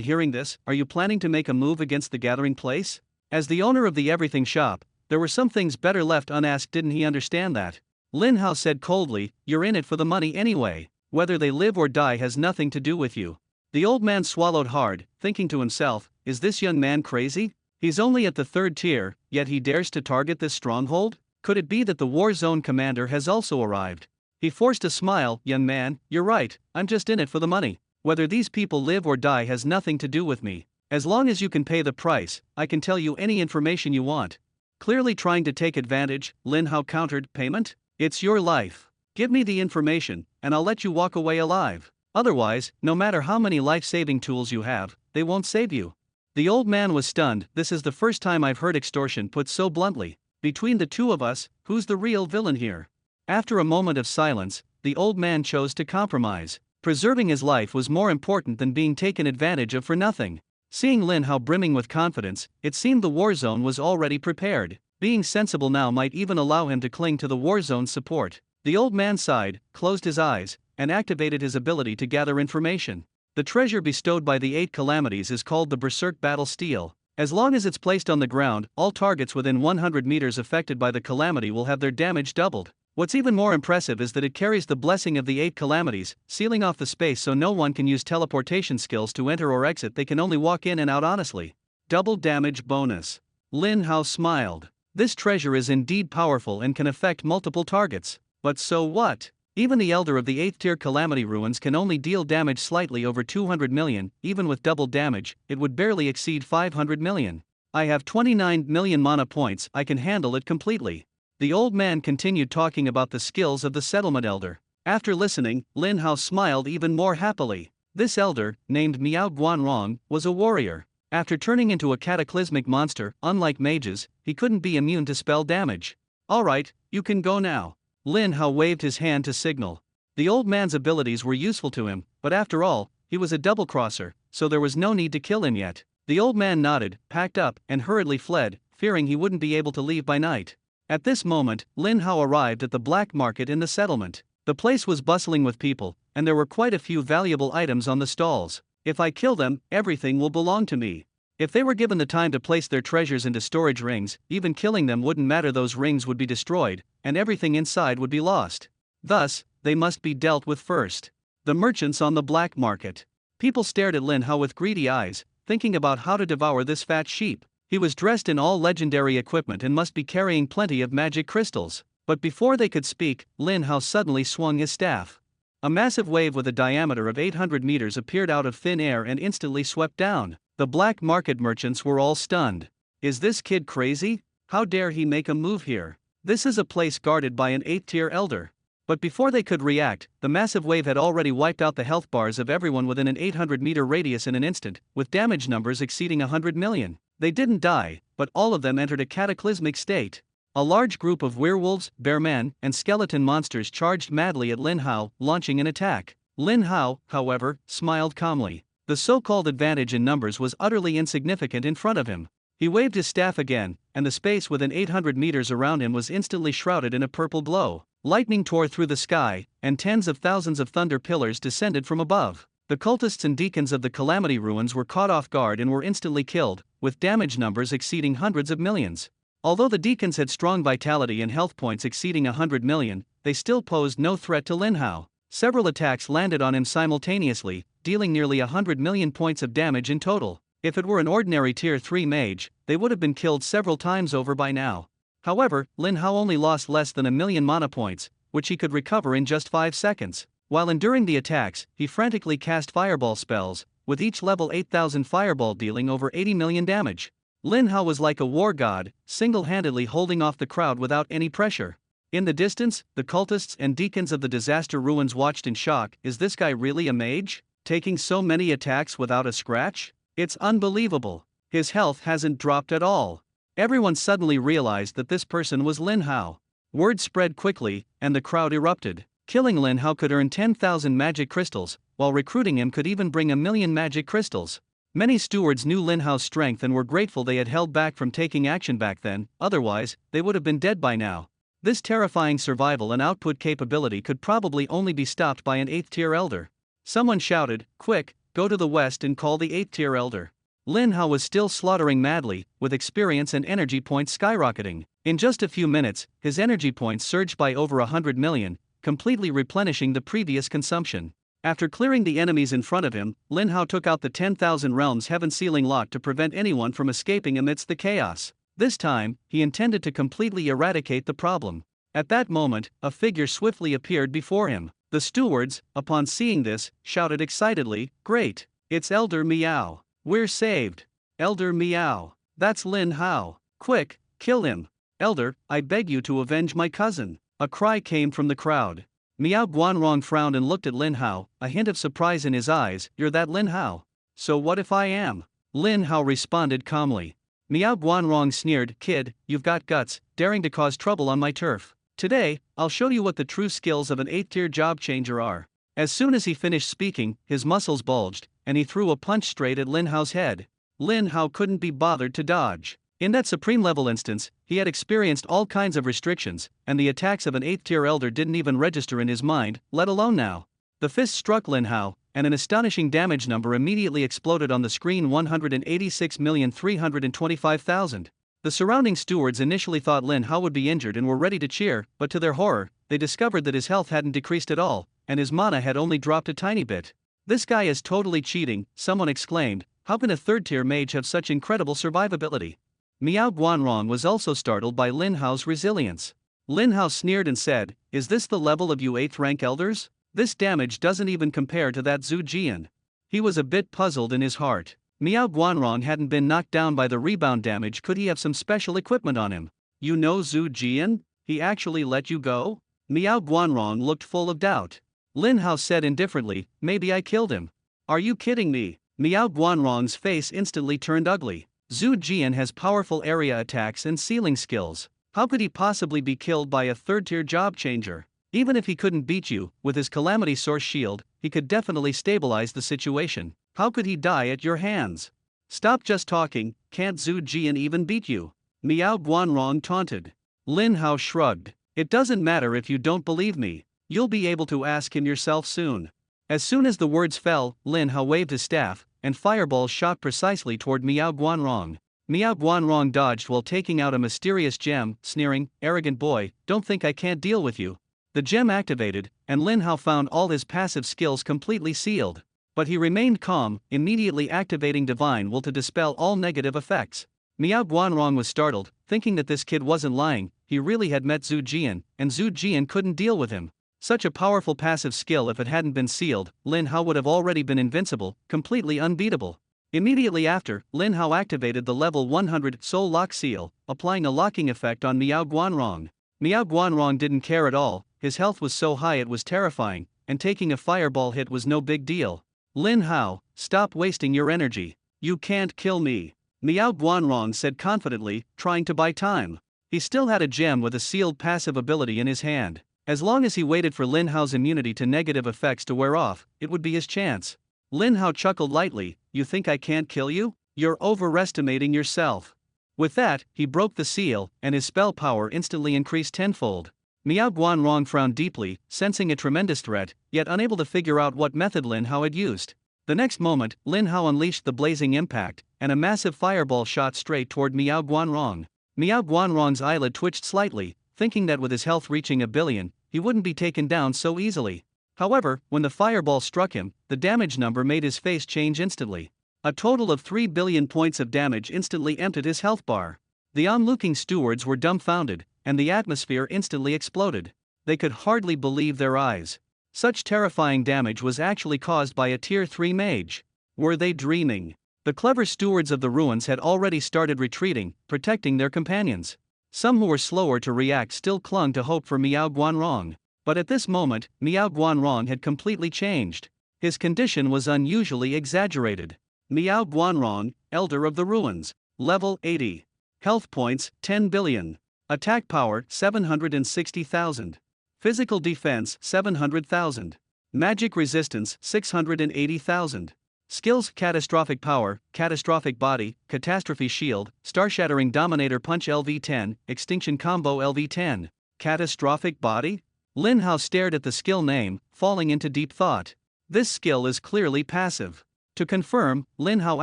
Speaker 1: hearing this. "Are you planning to make a move against the gathering place?" As the owner of the everything shop, there were some things better left unasked. Didn't he understand that? Lin Hao said coldly, "You're in it for the money anyway. Whether they live or die has nothing to do with you." The old man swallowed hard, thinking to himself, is this young man crazy? He's only at the 3rd tier, yet he dares to target this stronghold? Could it be that the war zone commander has also arrived? He forced a smile. "Young man, you're right, I'm just in it for the money. Whether these people live or die has nothing to do with me. As long as you can pay the price, I can tell you any information you want." Clearly trying to take advantage, Lin Hao countered, "Payment? It's your life. Give me the information, and I'll let you walk away alive. Otherwise, no matter how many life-saving tools you have, they won't save you." The old man was stunned. This is the first time I've heard extortion put so bluntly. Between the two of us, who's the real villain here? After a moment of silence, the old man chose to compromise. Preserving his life was more important than being taken advantage of for nothing. Seeing Lin Hao brimming with confidence, it seemed the war zone was already prepared. Being sensible now might even allow him to cling to the war zone's support. The old man sighed, closed his eyes, and activated his ability to gather information. The treasure bestowed by the 8 calamities is called the Berserk Battle Steel. As long as it's placed on the ground, all targets within 100 meters affected by the calamity will have their damage doubled. What's even more impressive is that it carries the blessing of the 8 calamities, sealing off the space so no one can use teleportation skills to enter or exit. They can only walk in and out honestly. Double damage bonus. Lin Hao smiled. This treasure is indeed powerful and can affect multiple targets. But so what? Even the elder of the 8th tier Calamity Ruins can only deal damage slightly over 200 million. Even with double damage, it would barely exceed 500 million. I have 29 million mana points. I can handle it completely. The old man continued talking about the skills of the settlement elder. After listening, Lin Hao smiled even more happily. This elder, named Miao Guanrong, was a warrior. After turning into a cataclysmic monster, unlike mages, he couldn't be immune to spell damage. "Alright, you can go now." Lin Hao waved his hand to signal. The old man's abilities were useful to him, but after all, he was a double-crosser, so there was no need to kill him yet. The old man nodded, packed up, and hurriedly fled, fearing he wouldn't be able to leave by night. At this moment, Lin Hao arrived at the black market in the settlement. The place was bustling with people, and there were quite a few valuable items on the stalls. If I kill them, everything will belong to me. If they were given the time to place their treasures into storage rings, even killing them wouldn't matter. Those rings would be destroyed, and everything inside would be lost. Thus, they must be dealt with first. The merchants on the black market. People stared at Lin Hao with greedy eyes, thinking about how to devour this fat sheep. He was dressed in all legendary equipment and must be carrying plenty of magic crystals. But before they could speak, Lin Hao suddenly swung his staff. A massive wave with a diameter of 800 meters appeared out of thin air and instantly swept down. The black market merchants were all stunned. Is this kid crazy? How dare he make a move here? This is a place guarded by an 8th-tier elder. But before they could react, the massive wave had already wiped out the health bars of everyone within an 800-meter radius in an instant, with damage numbers exceeding 100 million. They didn't die, but all of them entered a cataclysmic state. A large group of werewolves, bearmen, and skeleton monsters charged madly at Lin Hao, launching an attack. Lin Hao, however, smiled calmly. The so-called advantage in numbers was utterly insignificant in front of him. He waved his staff again, and the space within 800 meters around him was instantly shrouded in a purple glow. Lightning tore through the sky, and tens of thousands of thunder pillars descended from above. The cultists and deacons of the Calamity Ruins were caught off guard and were instantly killed, with damage numbers exceeding hundreds of millions. Although the deacons had strong vitality and health points exceeding 100 million, they still posed no threat to Lin Hao. Several attacks landed on him simultaneously, dealing nearly 100 million points of damage in total. If it were an ordinary Tier 3 mage, they would have been killed several times over by now. However, Lin Hao only lost less than 1,000,000 mana points, which he could recover in just 5 seconds. While enduring the attacks, he frantically cast fireball spells, with each level 8,000 fireball dealing over 80 million damage. Lin Hao was like a war god, single-handedly holding off the crowd without any pressure. In the distance, the cultists and deacons of the Disaster Ruins watched in shock. Is this guy really a mage? Taking so many attacks without a scratch? It's unbelievable. His health hasn't dropped at all. Everyone suddenly realized that this person was Lin Hao. Word spread quickly, and the crowd erupted. Killing Lin Hao could earn 10,000 magic crystals, while recruiting him could even bring 1,000,000 magic crystals. Many stewards knew Lin Hao's strength and were grateful they had held back from taking action back then, otherwise, they would have been dead by now. This terrifying survival and output capability could probably only be stopped by an 8th-tier elder. Someone shouted, "Quick, go to the west and call the 8th-tier elder." Lin Hao was still slaughtering madly, with experience and energy points skyrocketing. In just a few minutes, his energy points surged by over 100 million, completely replenishing the previous consumption. After clearing the enemies in front of him, Lin Hao took out the 10,000 Realms Heaven Sealing Lock to prevent anyone from escaping amidst the chaos. This time, he intended to completely eradicate the problem. At that moment, a figure swiftly appeared before him. The stewards, upon seeing this, shouted excitedly, "Great! It's Elder Miao! We're saved! Elder Miao! That's Lin Hao! Quick, kill him! Elder, I beg you to avenge my cousin!" A cry came from the crowd. Miao Guanrong frowned and looked at Lin Hao, a hint of surprise in his eyes. "You're that Lin Hao? So what if I am?" Lin Hao responded calmly. Miao Guanrong sneered, "Kid, you've got guts, daring to cause trouble on my turf. Today, I'll show you what the true skills of an 8th-tier job changer are." As soon as he finished speaking, his muscles bulged, and he threw a punch straight at Lin Hao's head. Lin Hao couldn't be bothered to dodge. In that supreme-level instance, he had experienced all kinds of restrictions, and the attacks of an 8th-tier elder didn't even register in his mind, let alone now. The fist struck Lin Hao, and an astonishing damage number immediately exploded on the screen: 186,325,000. The surrounding stewards initially thought Lin Hao would be injured and were ready to cheer, but to their horror, they discovered that his health hadn't decreased at all, and his mana had only dropped a tiny bit. "This guy is totally cheating," someone exclaimed. "How can a 3rd-tier mage have such incredible survivability?" Miao Guanrong was also startled by Lin Hao's resilience. Lin Hao sneered and said, "Is this the level of you 8th-rank elders? This damage doesn't even compare to that Zhu Jian." He was a bit puzzled in his heart. Miao Guanrong hadn't been knocked down by the rebound damage. Could he have some special equipment on him? "You know Zhu Jian? He actually let you go?" Miao Guanrong looked full of doubt. Lin Hao said indifferently, "Maybe I killed him." "Are you kidding me?" Miao Guanrong's face instantly turned ugly. Zhu Jian has powerful area attacks and sealing skills. How could he possibly be killed by a 3rd-tier job changer? Even if he couldn't beat you, with his Calamity Source shield, he could definitely stabilize the situation. How could he die at your hands? "Stop just talking, can't Zhu Jian even beat you?" Miao Guanrong taunted. Lin Hao shrugged. "It doesn't matter if you don't believe me. You'll be able to ask him yourself soon." As soon as the words fell, Lin Hao waved his staff, and fireballs shot precisely toward Miao Guanrong. Miao Guanrong dodged while taking out a mysterious gem, sneering, "Arrogant boy, don't think I can't deal with you." The gem activated, and Lin Hao found all his passive skills completely sealed. But he remained calm, immediately activating Divine Will to dispel all negative effects. Miao Guanrong was startled, thinking that this kid wasn't lying. He really had met Zhu Jian, and Zhu Jian couldn't deal with him. Such a powerful passive skill, if it hadn't been sealed, Lin Hao would have already been invincible, completely unbeatable. Immediately after, Lin Hao activated the level 100 Soul Lock Seal, applying a locking effect on Miao Guanrong. Miao Guanrong didn't care at all, his health was so high it was terrifying, and taking a fireball hit was no big deal. Lin Hao, stop wasting your energy. You can't kill me, Miao Guanrong said confidently, trying to buy time. He still had a gem with a sealed passive ability in his hand. As long as he waited for Lin Hao's immunity to negative effects to wear off, it would be his chance. Lin Hao chuckled lightly, you think I can't kill you? You're overestimating yourself. With that, he broke the seal, and his spell power instantly increased tenfold. Miao Guanrong frowned deeply, sensing a tremendous threat, yet unable to figure out what method Lin Hao had used. The next moment, Lin Hao unleashed the blazing impact, and a massive fireball shot straight toward Miao Guanrong. Miao Guanrong's eyelid twitched slightly, thinking that with his health reaching 1,000,000,000, he wouldn't be taken down so easily. However, when the fireball struck him, the damage number made his face change instantly. A total of 3 billion points of damage instantly emptied his health bar. The onlooking stewards were dumbfounded, and the atmosphere instantly exploded. They could hardly believe their eyes. Such terrifying damage was actually caused by a Tier 3 mage. Were they dreaming? The clever stewards of the ruins had already started retreating, protecting their companions. Some who were slower to react still clung to hope for Miao Guanrong. But at this moment, Miao Guanrong had completely changed. His condition was unusually exaggerated. Miao Guanrong, Elder of the Ruins. Level 80. Health points, 10 billion. Attack power, 760,000. Physical defense, 700,000. Magic resistance, 680,000. Skills: Catastrophic Power, Catastrophic Body, Catastrophe Shield, Star-Shattering Dominator Punch LV10, Extinction Combo LV10. Catastrophic Body? Lin Hao stared at the skill name, falling into deep thought. This skill is clearly passive. To confirm, Lin Hao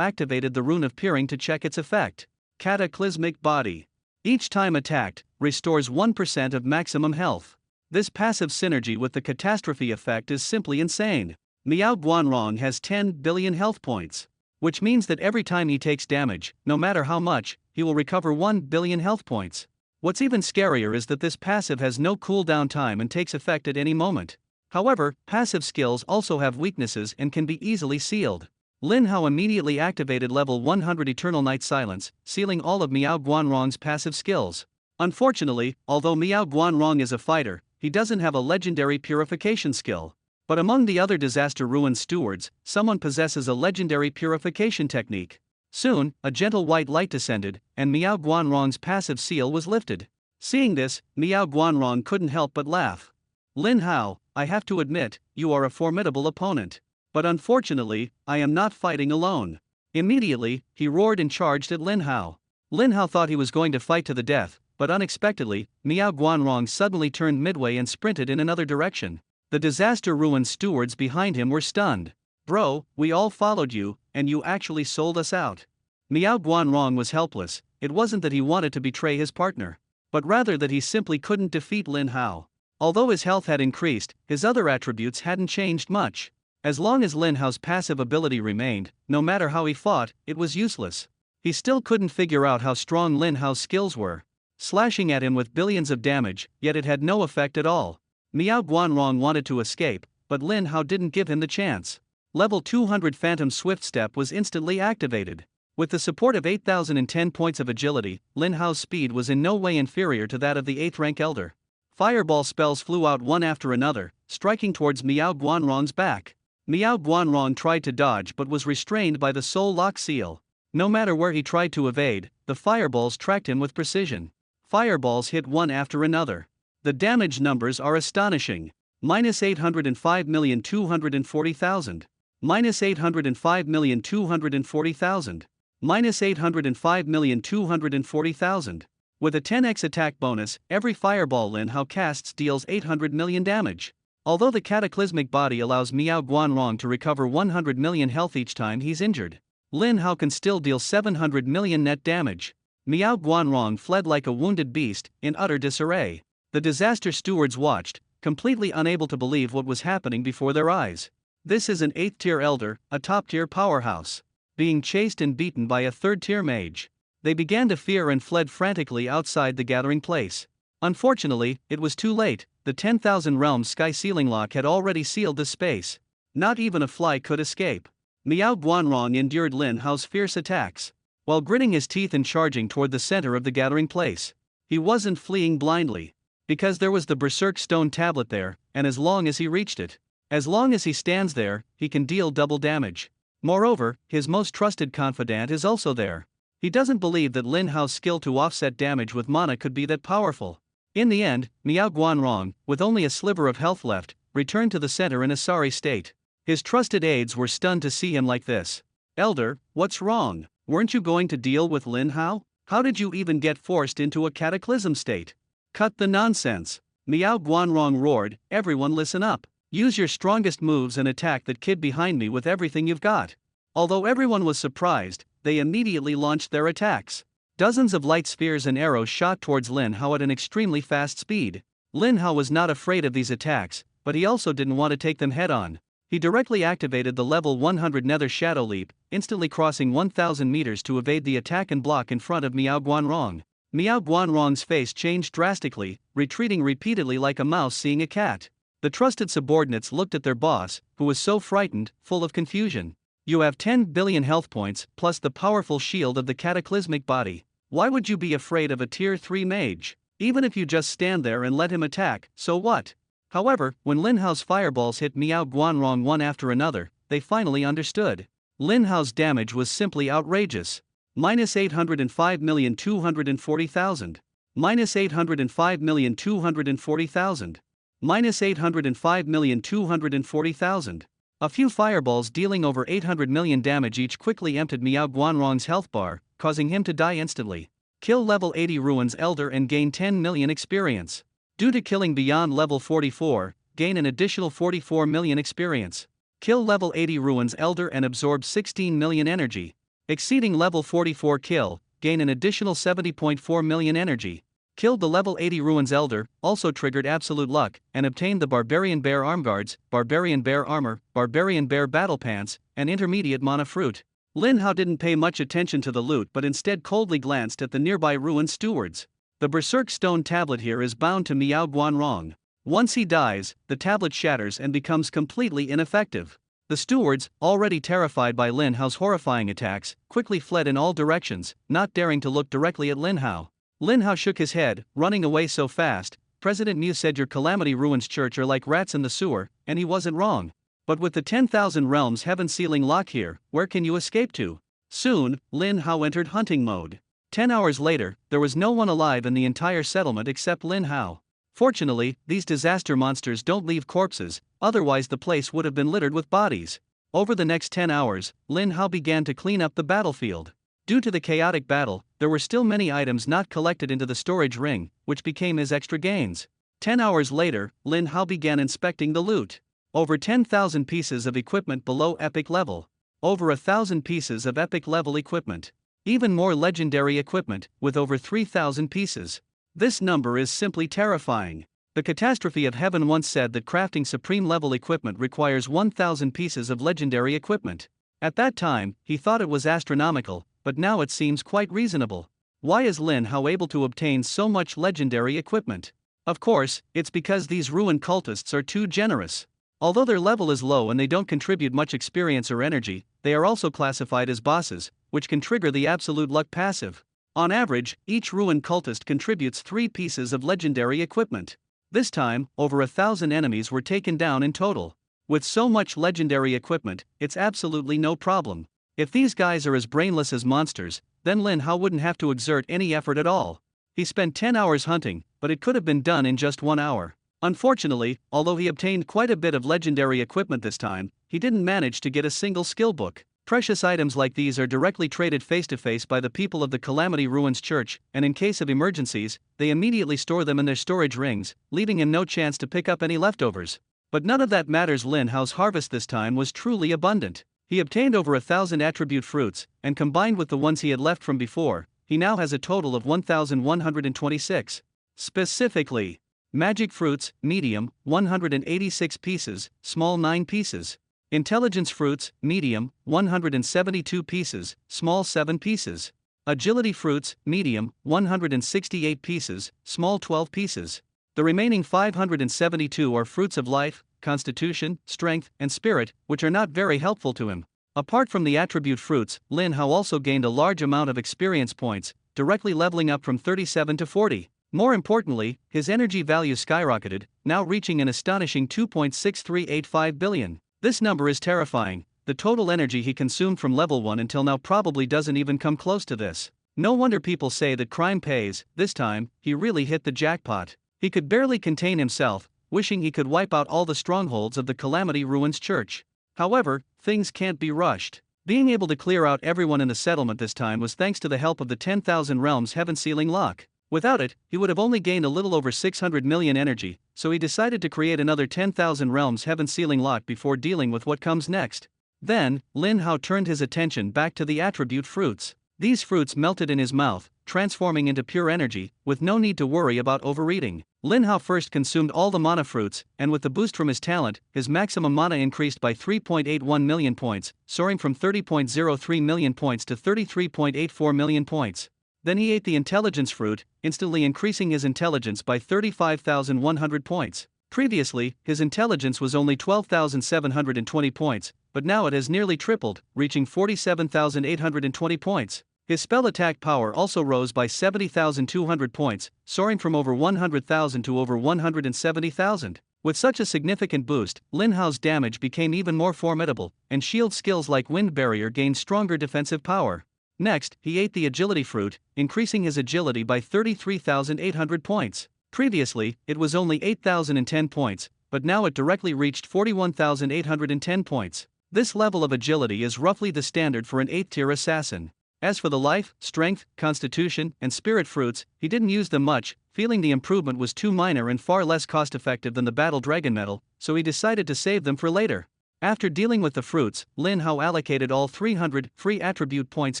Speaker 1: activated the Rune of Peering to check its effect. Cataclysmic Body. Each time attacked, restores 1% of maximum health. This passive synergy with the catastrophe effect is simply insane. Miao Guanrong has 10 billion health points, which means that every time he takes damage, no matter how much, he will recover 1 billion health points. What's even scarier is that this passive has no cooldown time and takes effect at any moment. However, passive skills also have weaknesses and can be easily sealed. Lin Hao immediately activated level 100 Eternal Night Silence, sealing all of Miao Guanrong's passive skills. Unfortunately, although Miao Guanrong is a fighter, he doesn't have a legendary purification skill. But among the other Disaster Ruins stewards, someone possesses a legendary purification technique. Soon, a gentle white light descended, and Miao Guanrong's passive seal was lifted. Seeing this, Miao Guanrong couldn't help but laugh. Lin Hao, I have to admit, you are a formidable opponent. But unfortunately, I am not fighting alone. Immediately, he roared and charged at Lin Hao. Lin Hao thought he was going to fight to the death, but unexpectedly, Miao Guanrong suddenly turned midway and sprinted in another direction. The Disaster Ruins stewards behind him were stunned. Bro, we all followed you, and you actually sold us out. Miao Guanrong was helpless. It wasn't that he wanted to betray his partner, but rather that he simply couldn't defeat Lin Hao. Although his health had increased, his other attributes hadn't changed much. As long as Lin Hao's passive ability remained, no matter how he fought, it was useless. He still couldn't figure out how strong Lin Hao's skills were. Slashing at him with billions of damage, yet it had no effect at all. Miao Guanrong wanted to escape, but Lin Hao didn't give him the chance. Level 200 Phantom Swift Step was instantly activated. With the support of 8,010 points of agility, Lin Hao's speed was in no way inferior to that of the 8th rank Elder. Fireball spells flew out one after another, striking towards Miao Guanrong's back. Miao Guanrong tried to dodge but was restrained by the Soul Lock Seal. No matter where he tried to evade, the fireballs tracked him with precision. Fireballs hit one after another. The damage numbers are astonishing. -805,240,000. -805,240,000. -805,240,000. With a 10x attack bonus, every fireball Lin Hao casts deals 800 million damage. Although the Cataclysmic Body allows Miao Guanrong to recover 100 million health each time he's injured, Lin Hao can still deal 700 million net damage. Miao Guanrong fled like a wounded beast, in utter disarray. The disaster stewards watched, completely unable to believe what was happening before their eyes. This is an 8th tier elder, a top tier powerhouse, being chased and beaten by a 3rd tier mage. They began to fear and fled frantically outside the gathering place. Unfortunately, it was too late. The 10,000 Realms sky sealing lock had already sealed the space. Not even a fly could escape. Miao Guanrong endured Lin Hao's fierce attacks. While gritting his teeth and charging toward the center of the gathering place. He wasn't fleeing blindly. Because there was the Berserk Stone tablet there, and as long as he reached it, as long as he stands there, he can deal double damage. Moreover, his most trusted confidant is also there. He doesn't believe that Lin Hao's skill to offset damage with mana could be that powerful. In the end, Miao Guanrong, with only a sliver of health left, returned to the center in a sorry state. His trusted aides were stunned to see him like this. Elder, what's wrong? Weren't you going to deal with Lin Hao? How did you even get forced into a cataclysm state? Cut the nonsense. Miao Guanrong roared, everyone listen up. Use your strongest moves and attack that kid behind me with everything you've got. Although everyone was surprised, they immediately launched their attacks. Dozens of light spheres and arrows shot towards Lin Hao at an extremely fast speed. Lin Hao was not afraid of these attacks, but he also didn't want to take them head on. He directly activated the level 100 Nether Shadow Leap, instantly crossing 1,000 meters to evade the attack and block in front of Miao Guanrong. Miao Guanrong's face changed drastically, retreating repeatedly like a mouse seeing a cat. The trusted subordinates looked at their boss, who was so frightened, full of confusion. You have 10 billion health points, plus the powerful shield of the cataclysmic body. Why would you be afraid of a tier 3 mage? Even if you just stand there and let him attack, so what? However, when Lin Hao's fireballs hit Miao Guanrong one after another, they finally understood. Lin Hao's damage was simply outrageous. Minus 805,240,000. Minus 805,240,000. Minus 805,240,000. A few fireballs dealing over 800 million damage each quickly emptied Miao Guanrong's health bar, causing him to die instantly. Kill level 80 Ruins Elder and gain 10 million experience. Due to killing beyond level 44, gain an additional 44 million experience. Kill level 80 Ruins Elder and absorb 16 million energy. Exceeding level 44 kill, gain an additional 70.4 million energy. Killed the level 80 Ruins Elder, also triggered Absolute Luck, and obtained the Barbarian Bear Armguards, Barbarian Bear Armor, Barbarian Bear Battle Pants, and Intermediate Mana Fruit. Lin Hao didn't pay much attention to the loot but instead coldly glanced at the nearby ruin stewards. The Berserk Stone tablet here is bound to Miao Guanrong. Once he dies, the tablet shatters and becomes completely ineffective. The stewards, already terrified by Lin Hao's horrifying attacks, quickly fled in all directions, not daring to look directly at Lin Hao. Lin Hao shook his head, running away so fast. President Mu said your Calamity Ruins Church are like rats in the sewer, and he wasn't wrong. But with the 10,000 Realms heaven sealing lock here, where can you escape to? Soon, Lin Hao entered hunting mode. 10 hours later, there was no one alive in the entire settlement except Lin Hao. Fortunately, these disaster monsters don't leave corpses, otherwise the place would have been littered with bodies. Over the next 10 hours, Lin Hao began to clean up the battlefield. Due to the chaotic battle, there were still many items not collected into the storage ring, which became his extra gains. 10 hours later, Lin Hao began inspecting the loot. Over 10,000 pieces of equipment below epic level. Over 1,000 pieces of epic level equipment. Even more legendary equipment, with over 3,000 pieces. This number is simply terrifying. The Catastrophe of Heaven once said that crafting supreme level equipment requires 1,000 pieces of legendary equipment. At that time, he thought it was astronomical, but now it seems quite reasonable. Why is Lin Hao able to obtain so much legendary equipment? Of course, it's because these ruined cultists are too generous. Although their level is low and they don't contribute much experience or energy, they are also classified as bosses, which can trigger the Absolute Luck passive. On average, each ruined cultist contributes 3 pieces of legendary equipment. This time, over 1,000 enemies were taken down in total. With so much legendary equipment, it's absolutely no problem. If these guys are as brainless as monsters, then Lin Hao wouldn't have to exert any effort at all. He spent 10 hours hunting, but it could have been done in just 1 hour. Unfortunately, although he obtained quite a bit of legendary equipment this time, he didn't manage to get a single skill book. Precious items like these are directly traded face-to-face by the people of the Calamity Ruins Church, and in case of emergencies, they immediately store them in their storage rings, leaving him no chance to pick up any leftovers. But none of that matters. Lin Hao's harvest this time was truly abundant. He obtained over 1,000 attribute fruits, and combined with the ones he had left from before, he now has a total of 1,126. Specifically, Magic Fruits, medium, 186 pieces, small 9 pieces. Intelligence Fruits, medium, 172 pieces, small 7 pieces. Agility fruits, medium, 168 pieces, small 12 pieces. The remaining 572 are fruits of life, constitution, strength, and spirit, which are not very helpful to him. Apart from the attribute fruits, Lin Hao also gained a large amount of experience points, directly leveling up from 37 to 40. More importantly, his energy value skyrocketed, now reaching an astonishing 2.6385 billion. This number is terrifying. The total energy he consumed from level 1 until now probably doesn't even come close to this. No wonder people say that crime pays. This time, he really hit the jackpot. He could barely contain himself, wishing he could wipe out all the strongholds of the Calamity Ruins Church. However, things can't be rushed. Being able to clear out everyone in the settlement this time was thanks to the help of the 10,000 Realms Heaven Sealing Lock. Without it, he would have only gained a little over 600 million energy, so he decided to create another 10,000 Realms Heaven Sealing Lock before dealing with what comes next. Then, Lin Hao turned his attention back to the attribute fruits. These fruits melted in his mouth, transforming into pure energy, with no need to worry about overeating. Lin Hao first consumed all the mana fruits, and with the boost from his talent, his maximum mana increased by 3.81 million points, soaring from 30.03 million points to 33.84 million points. Then he ate the intelligence fruit, instantly increasing his intelligence by 35,100 points. Previously, his intelligence was only 12,720 points, but now it has nearly tripled, reaching 47,820 points. His spell attack power also rose by 70,200 points, soaring from over 100,000 to over 170,000. With such a significant boost, Lin Hao's damage became even more formidable, and shield skills like Wind Barrier gained stronger defensive power. Next, he ate the agility fruit, increasing his agility by 33,800 points. Previously, it was only 8,010 points, but now it directly reached 41,810 points. This level of agility is roughly the standard for an 8th-tier assassin. As for the life, strength, constitution, and spirit fruits, he didn't use them much, feeling the improvement was too minor and far less cost-effective than the Battle Dragon Medal, so he decided to save them for later. After dealing with the fruits, Lin Hao allocated all 300 free attribute points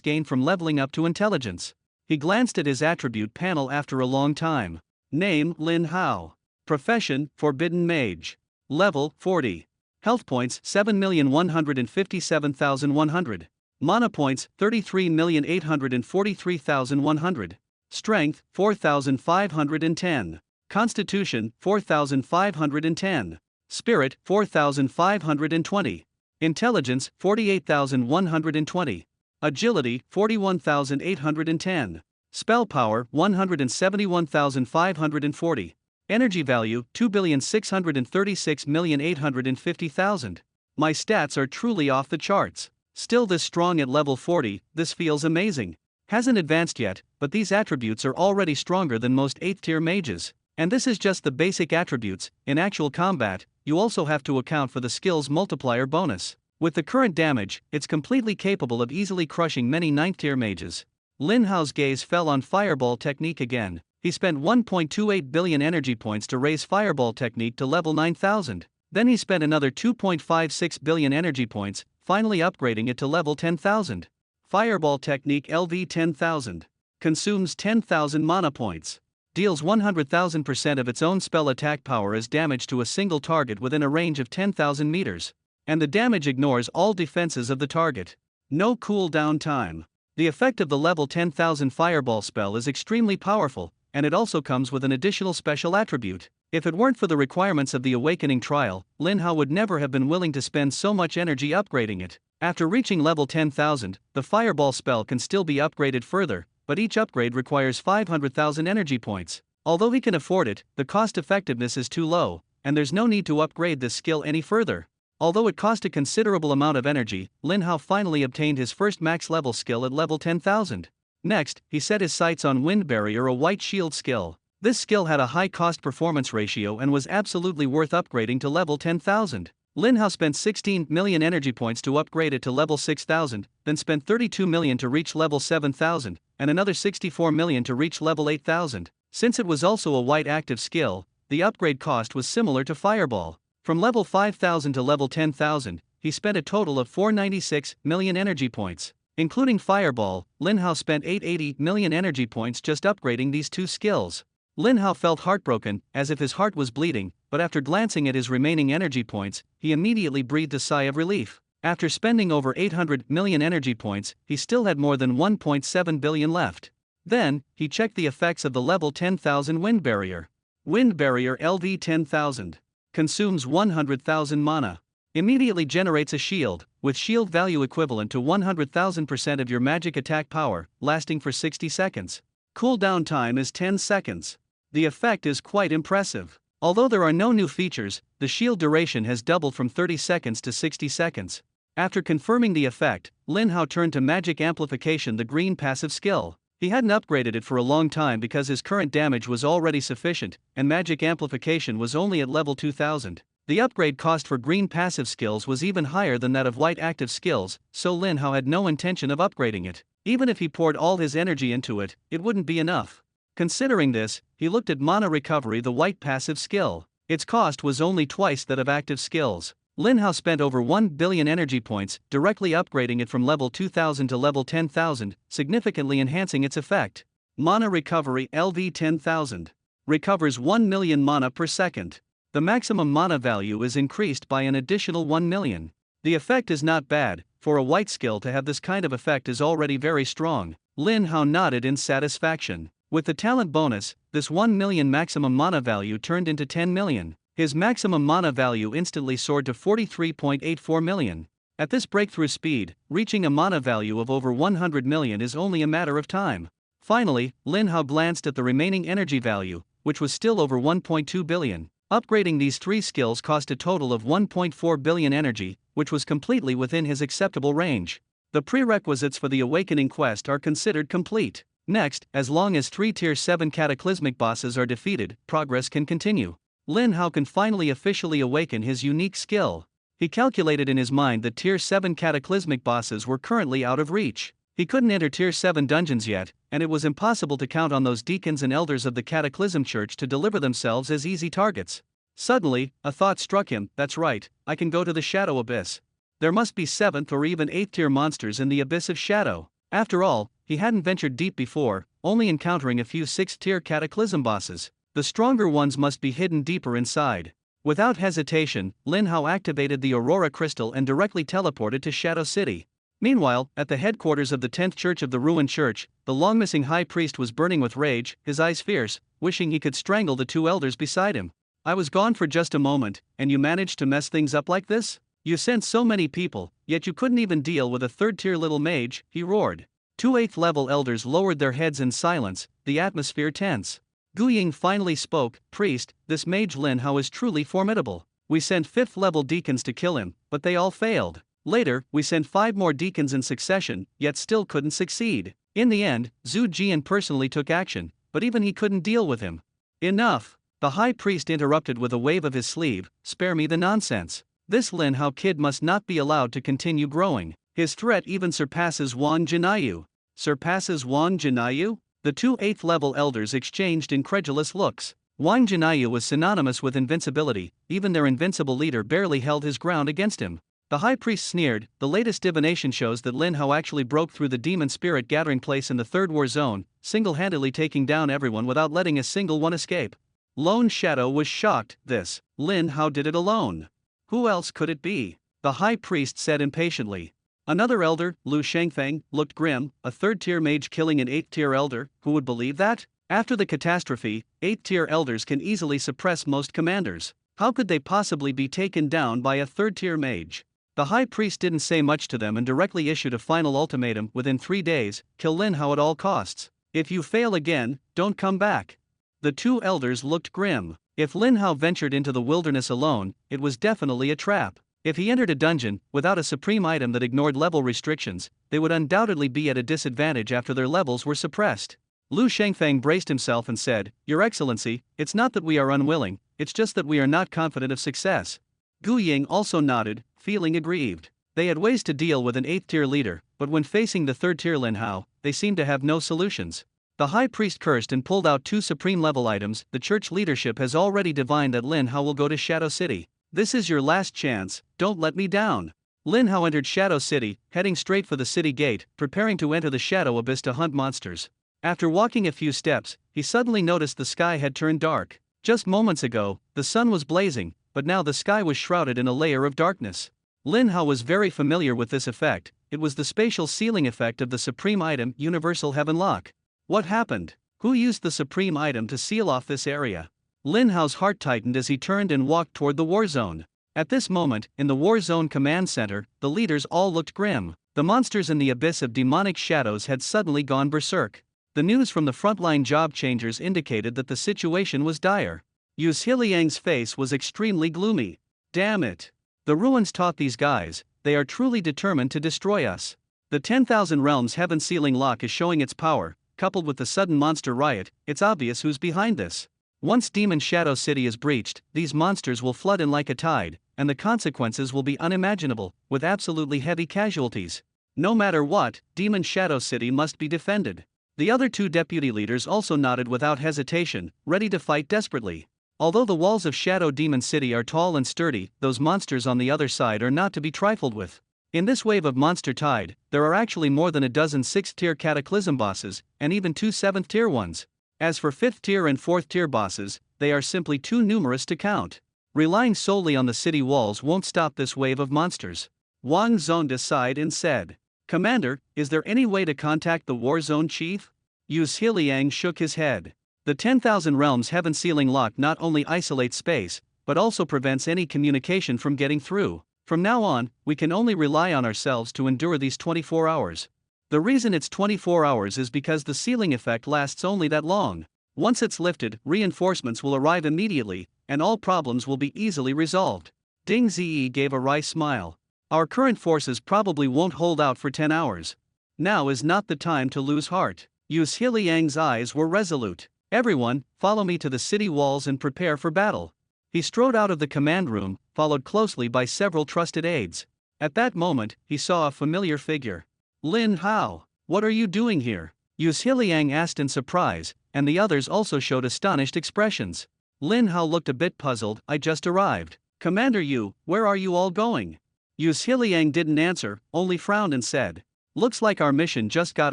Speaker 1: gained from leveling up to intelligence. He glanced at his attribute panel after a long time. Name: Lin Hao. Profession: Forbidden Mage. Level: 40. Health points: 7,157,100. Mana points: 33,843,100. Strength: 4,510. Constitution: 4,510. Spirit: 4,520. Intelligence: 48,120. Agility: 41,810. Spell power: 171,540. Energy value: 2,636,850,000. My stats are truly off the charts. Still this strong at level 40, this feels amazing. Hasn't advanced yet, but these attributes are already stronger than most 8th-tier mages. And this is just the basic attributes. In actual combat, you also have to account for the skill's multiplier bonus. With the current damage, it's completely capable of easily crushing many 9th-tier mages. Lin Hao's gaze fell on Fireball Technique again. He spent 1.28 billion energy points to raise Fireball Technique to level 9,000. Then he spent another 2.56 billion energy points, finally upgrading it to level 10,000. Fireball Technique LV 10,000. Consumes 10,000 mana points. Deals 100,000% of its own spell attack power as damage to a single target within a range of 10,000 meters. And the damage ignores all defenses of the target. No cooldown time. The effect of the level 10,000 Fireball spell is extremely powerful, and it also comes with an additional special attribute. If it weren't for the requirements of the Awakening Trial, Lin Hao would never have been willing to spend so much energy upgrading it. After reaching level 10,000, the Fireball spell can still be upgraded further, but each upgrade requires 500,000 energy points. Although he can afford it, the cost effectiveness is too low, and there's no need to upgrade this skill any further. Although it cost a considerable amount of energy, Lin Hao finally obtained his first max level skill at level 10,000. Next, he set his sights on Wind Barrier, a white shield skill. This skill had a high cost-performance ratio and was absolutely worth upgrading to level 10,000. Lin Hao spent 16 million energy points to upgrade it to level 6,000, then spent 32 million to reach level 7,000, and another 64 million to reach level 8,000. Since it was also a white active skill, the upgrade cost was similar to Fireball. From level 5,000 to level 10,000, he spent a total of 496 million energy points. Including Fireball, Lin Hao spent 880 million energy points just upgrading these two skills. Lin Hao felt heartbroken, as if his heart was bleeding, but after glancing at his remaining energy points, he immediately breathed a sigh of relief. After spending over 800 million energy points, he still had more than 1.7 billion left. Then, he checked the effects of the level 10,000 Wind Barrier. Wind Barrier LV 10,000. Consumes 100,000 mana. Immediately generates a shield, with shield value equivalent to 100,000% of your magic attack power, lasting for 60 seconds. Cooldown time is 10 seconds. The effect is quite impressive. Although there are no new features, the shield duration has doubled from 30 seconds to 60 seconds. After confirming the effect, Lin Hao turned to Magic Amplification, the green passive skill. He hadn't upgraded it for a long time because his current damage was already sufficient, and Magic Amplification was only at level 2000. The upgrade cost for green passive skills was even higher than that of white active skills, so Lin Hao had no intention of upgrading it. Even if he poured all his energy into it, it wouldn't be enough. Considering this, he looked at Mana Recovery, the white passive skill. Its cost was only twice that of active skills. Lin Hao spent over 1 billion energy points, directly upgrading it from level 2000 to level 10,000, significantly enhancing its effect. Mana Recovery LV 10,000. Recovers 1 million mana per second. The maximum mana value is increased by an additional 1 million. The effect is not bad. For a white skill to have this kind of effect is already very strong. Lin Hao nodded in satisfaction. With the talent bonus, this 1 million maximum mana value turned into 10 million. His maximum mana value instantly soared to 43.84 million. At this breakthrough speed, reaching a mana value of over 100 million is only a matter of time. Finally, Lin Hao glanced at the remaining energy value, which was still over 1.2 billion. Upgrading these three skills cost a total of 1.4 billion energy, which was completely within his acceptable range. The prerequisites for the Awakening quest are considered complete. Next, as long as 3 Tier 7 Cataclysmic bosses are defeated, progress can continue. Lin Hao can finally officially awaken his unique skill. He calculated in his mind that Tier 7 Cataclysmic bosses were currently out of reach. He couldn't enter Tier 7 dungeons yet, and it was impossible to count on those deacons and elders of the Cataclysm Church to deliver themselves as easy targets. Suddenly, a thought struck him. That's right, I can go to the Shadow Abyss. There must be 7th or even 8th tier monsters in the Abyss of Shadow. After all, he hadn't ventured deep before, only encountering a few 6th tier Cataclysm bosses. The stronger ones must be hidden deeper inside. Without hesitation, Lin Hao activated the Aurora Crystal and directly teleported to Shadow City. Meanwhile, at the headquarters of the 10th Church of the Ruined Church, the long-missing high priest was burning with rage, his eyes fierce, wishing he could strangle the two elders beside him. I was gone for just a moment, and you managed to mess things up like this? You sent so many people, yet you couldn't even deal with a 3rd-tier little mage, he roared. 2 8th-level elders lowered their heads in silence, the atmosphere tense. Gu Ying finally spoke. Priest, this mage Lin Hao is truly formidable. We sent 5th-level deacons to kill him, but they all failed. Later, we sent 5 more deacons in succession, yet still couldn't succeed. In the end, Zhu Jian personally took action, but even he couldn't deal with him. Enough! The high priest interrupted with a wave of his sleeve. Spare me the nonsense. This Lin Hao kid must not be allowed to continue growing. His threat even surpasses Wang Jinayu. Surpasses Wang Jinayu? The 2 8th-level elders exchanged incredulous looks. Wang Jinayu was synonymous with invincibility, even their invincible leader barely held his ground against him. The high priest sneered. The latest divination shows that Lin Hao actually broke through the demon spirit gathering place in the 3rd war zone, single-handedly taking down everyone without letting a single one escape. Lone Shadow was shocked. This Lin Hao did it alone. Who else could it be? The high priest said impatiently. Another elder, Lu Shengfeng, looked grim. A 3rd-tier mage killing an 8th-tier elder, who would believe that? After the catastrophe, 8th-tier elders can easily suppress most commanders. How could they possibly be taken down by a 3rd-tier mage? The high priest didn't say much to them and directly issued a final ultimatum within 3 days, kill Lin Hao at all costs. If you fail again, don't come back. The 2 elders looked grim. If Lin Hao ventured into the wilderness alone, it was definitely a trap. If he entered a dungeon, without a supreme item that ignored level restrictions, they would undoubtedly be at a disadvantage after their levels were suppressed. Lu Shengfeng braced himself and said, Your Excellency, it's not that we are unwilling, it's just that we are not confident of success. Gu Ying also nodded, feeling aggrieved. They had ways to deal with an 8th-tier leader, but when facing the 3rd-tier Lin Hao, they seemed to have no solutions. The high priest cursed and pulled out 2 supreme-level items. The church leadership has already divined that Lin Hao will go to Shadow City. This is your last chance, don't let me down. Lin Hao entered Shadow City, heading straight for the city gate, preparing to enter the Shadow Abyss to hunt monsters. After walking a few steps, he suddenly noticed the sky had turned dark. Just moments ago, the sun was blazing, but now the sky was shrouded in a layer of darkness. Lin Hao was very familiar with this effect. It was the spatial sealing effect of the supreme item Universal Heaven Lock. What happened? Who used the supreme item to seal off this area? Lin Hao's heart tightened as he turned and walked toward the war zone. At this moment, in the war zone command center, the leaders all looked grim. The monsters in the abyss of demonic shadows had suddenly gone berserk. The news from the frontline job changers indicated that the situation was dire. Yu Zhiliang's face was extremely gloomy. Damn it. The ruins taught these guys, they are truly determined to destroy us. The 10,000 Realms Heaven Sealing Lock is showing its power, coupled with the sudden monster riot, it's obvious who's behind this. Once Demon Shadow City is breached, these monsters will flood in like a tide, and the consequences will be unimaginable, with absolutely heavy casualties. No matter what, Demon Shadow City must be defended. The other two deputy leaders also nodded without hesitation, ready to fight desperately. Although the walls of Shadow Demon City are tall and sturdy, those monsters on the other side are not to be trifled with. In this wave of monster tide, there are actually more than a dozen 6th-tier Cataclysm bosses, and even 2 7th-tier ones. As for 5th-tier and 4th-tier bosses, they are simply too numerous to count. Relying solely on the city walls won't stop this wave of monsters. Wang Zong sighed and said, "Commander, is there any way to contact the war zone chief?" Yu Zhiliang shook his head. The 10,000 Realms Heaven Sealing Lock not only isolates space, but also prevents any communication from getting through. From now on, we can only rely on ourselves to endure these 24 hours. The reason it's 24 hours is because the sealing effect lasts only that long. Once it's lifted, reinforcements will arrive immediately, and all problems will be easily resolved. Ding Ziyi gave a wry smile. Our current forces probably won't hold out for 10 hours. Now is not the time to lose heart. Yu Zhiliang's eyes were resolute. Everyone, follow me to the city walls and prepare for battle. He strode out of the command room, followed closely by several trusted aides. At that moment, he saw a familiar figure. Lin Hao, what are you doing here? Yu Zhiliang asked in surprise, and the others also showed astonished expressions. Lin Hao looked a bit puzzled. I just arrived. Commander Yu, where are you all going? Yu Zhiliang didn't answer, only frowned and said, looks like our mission just got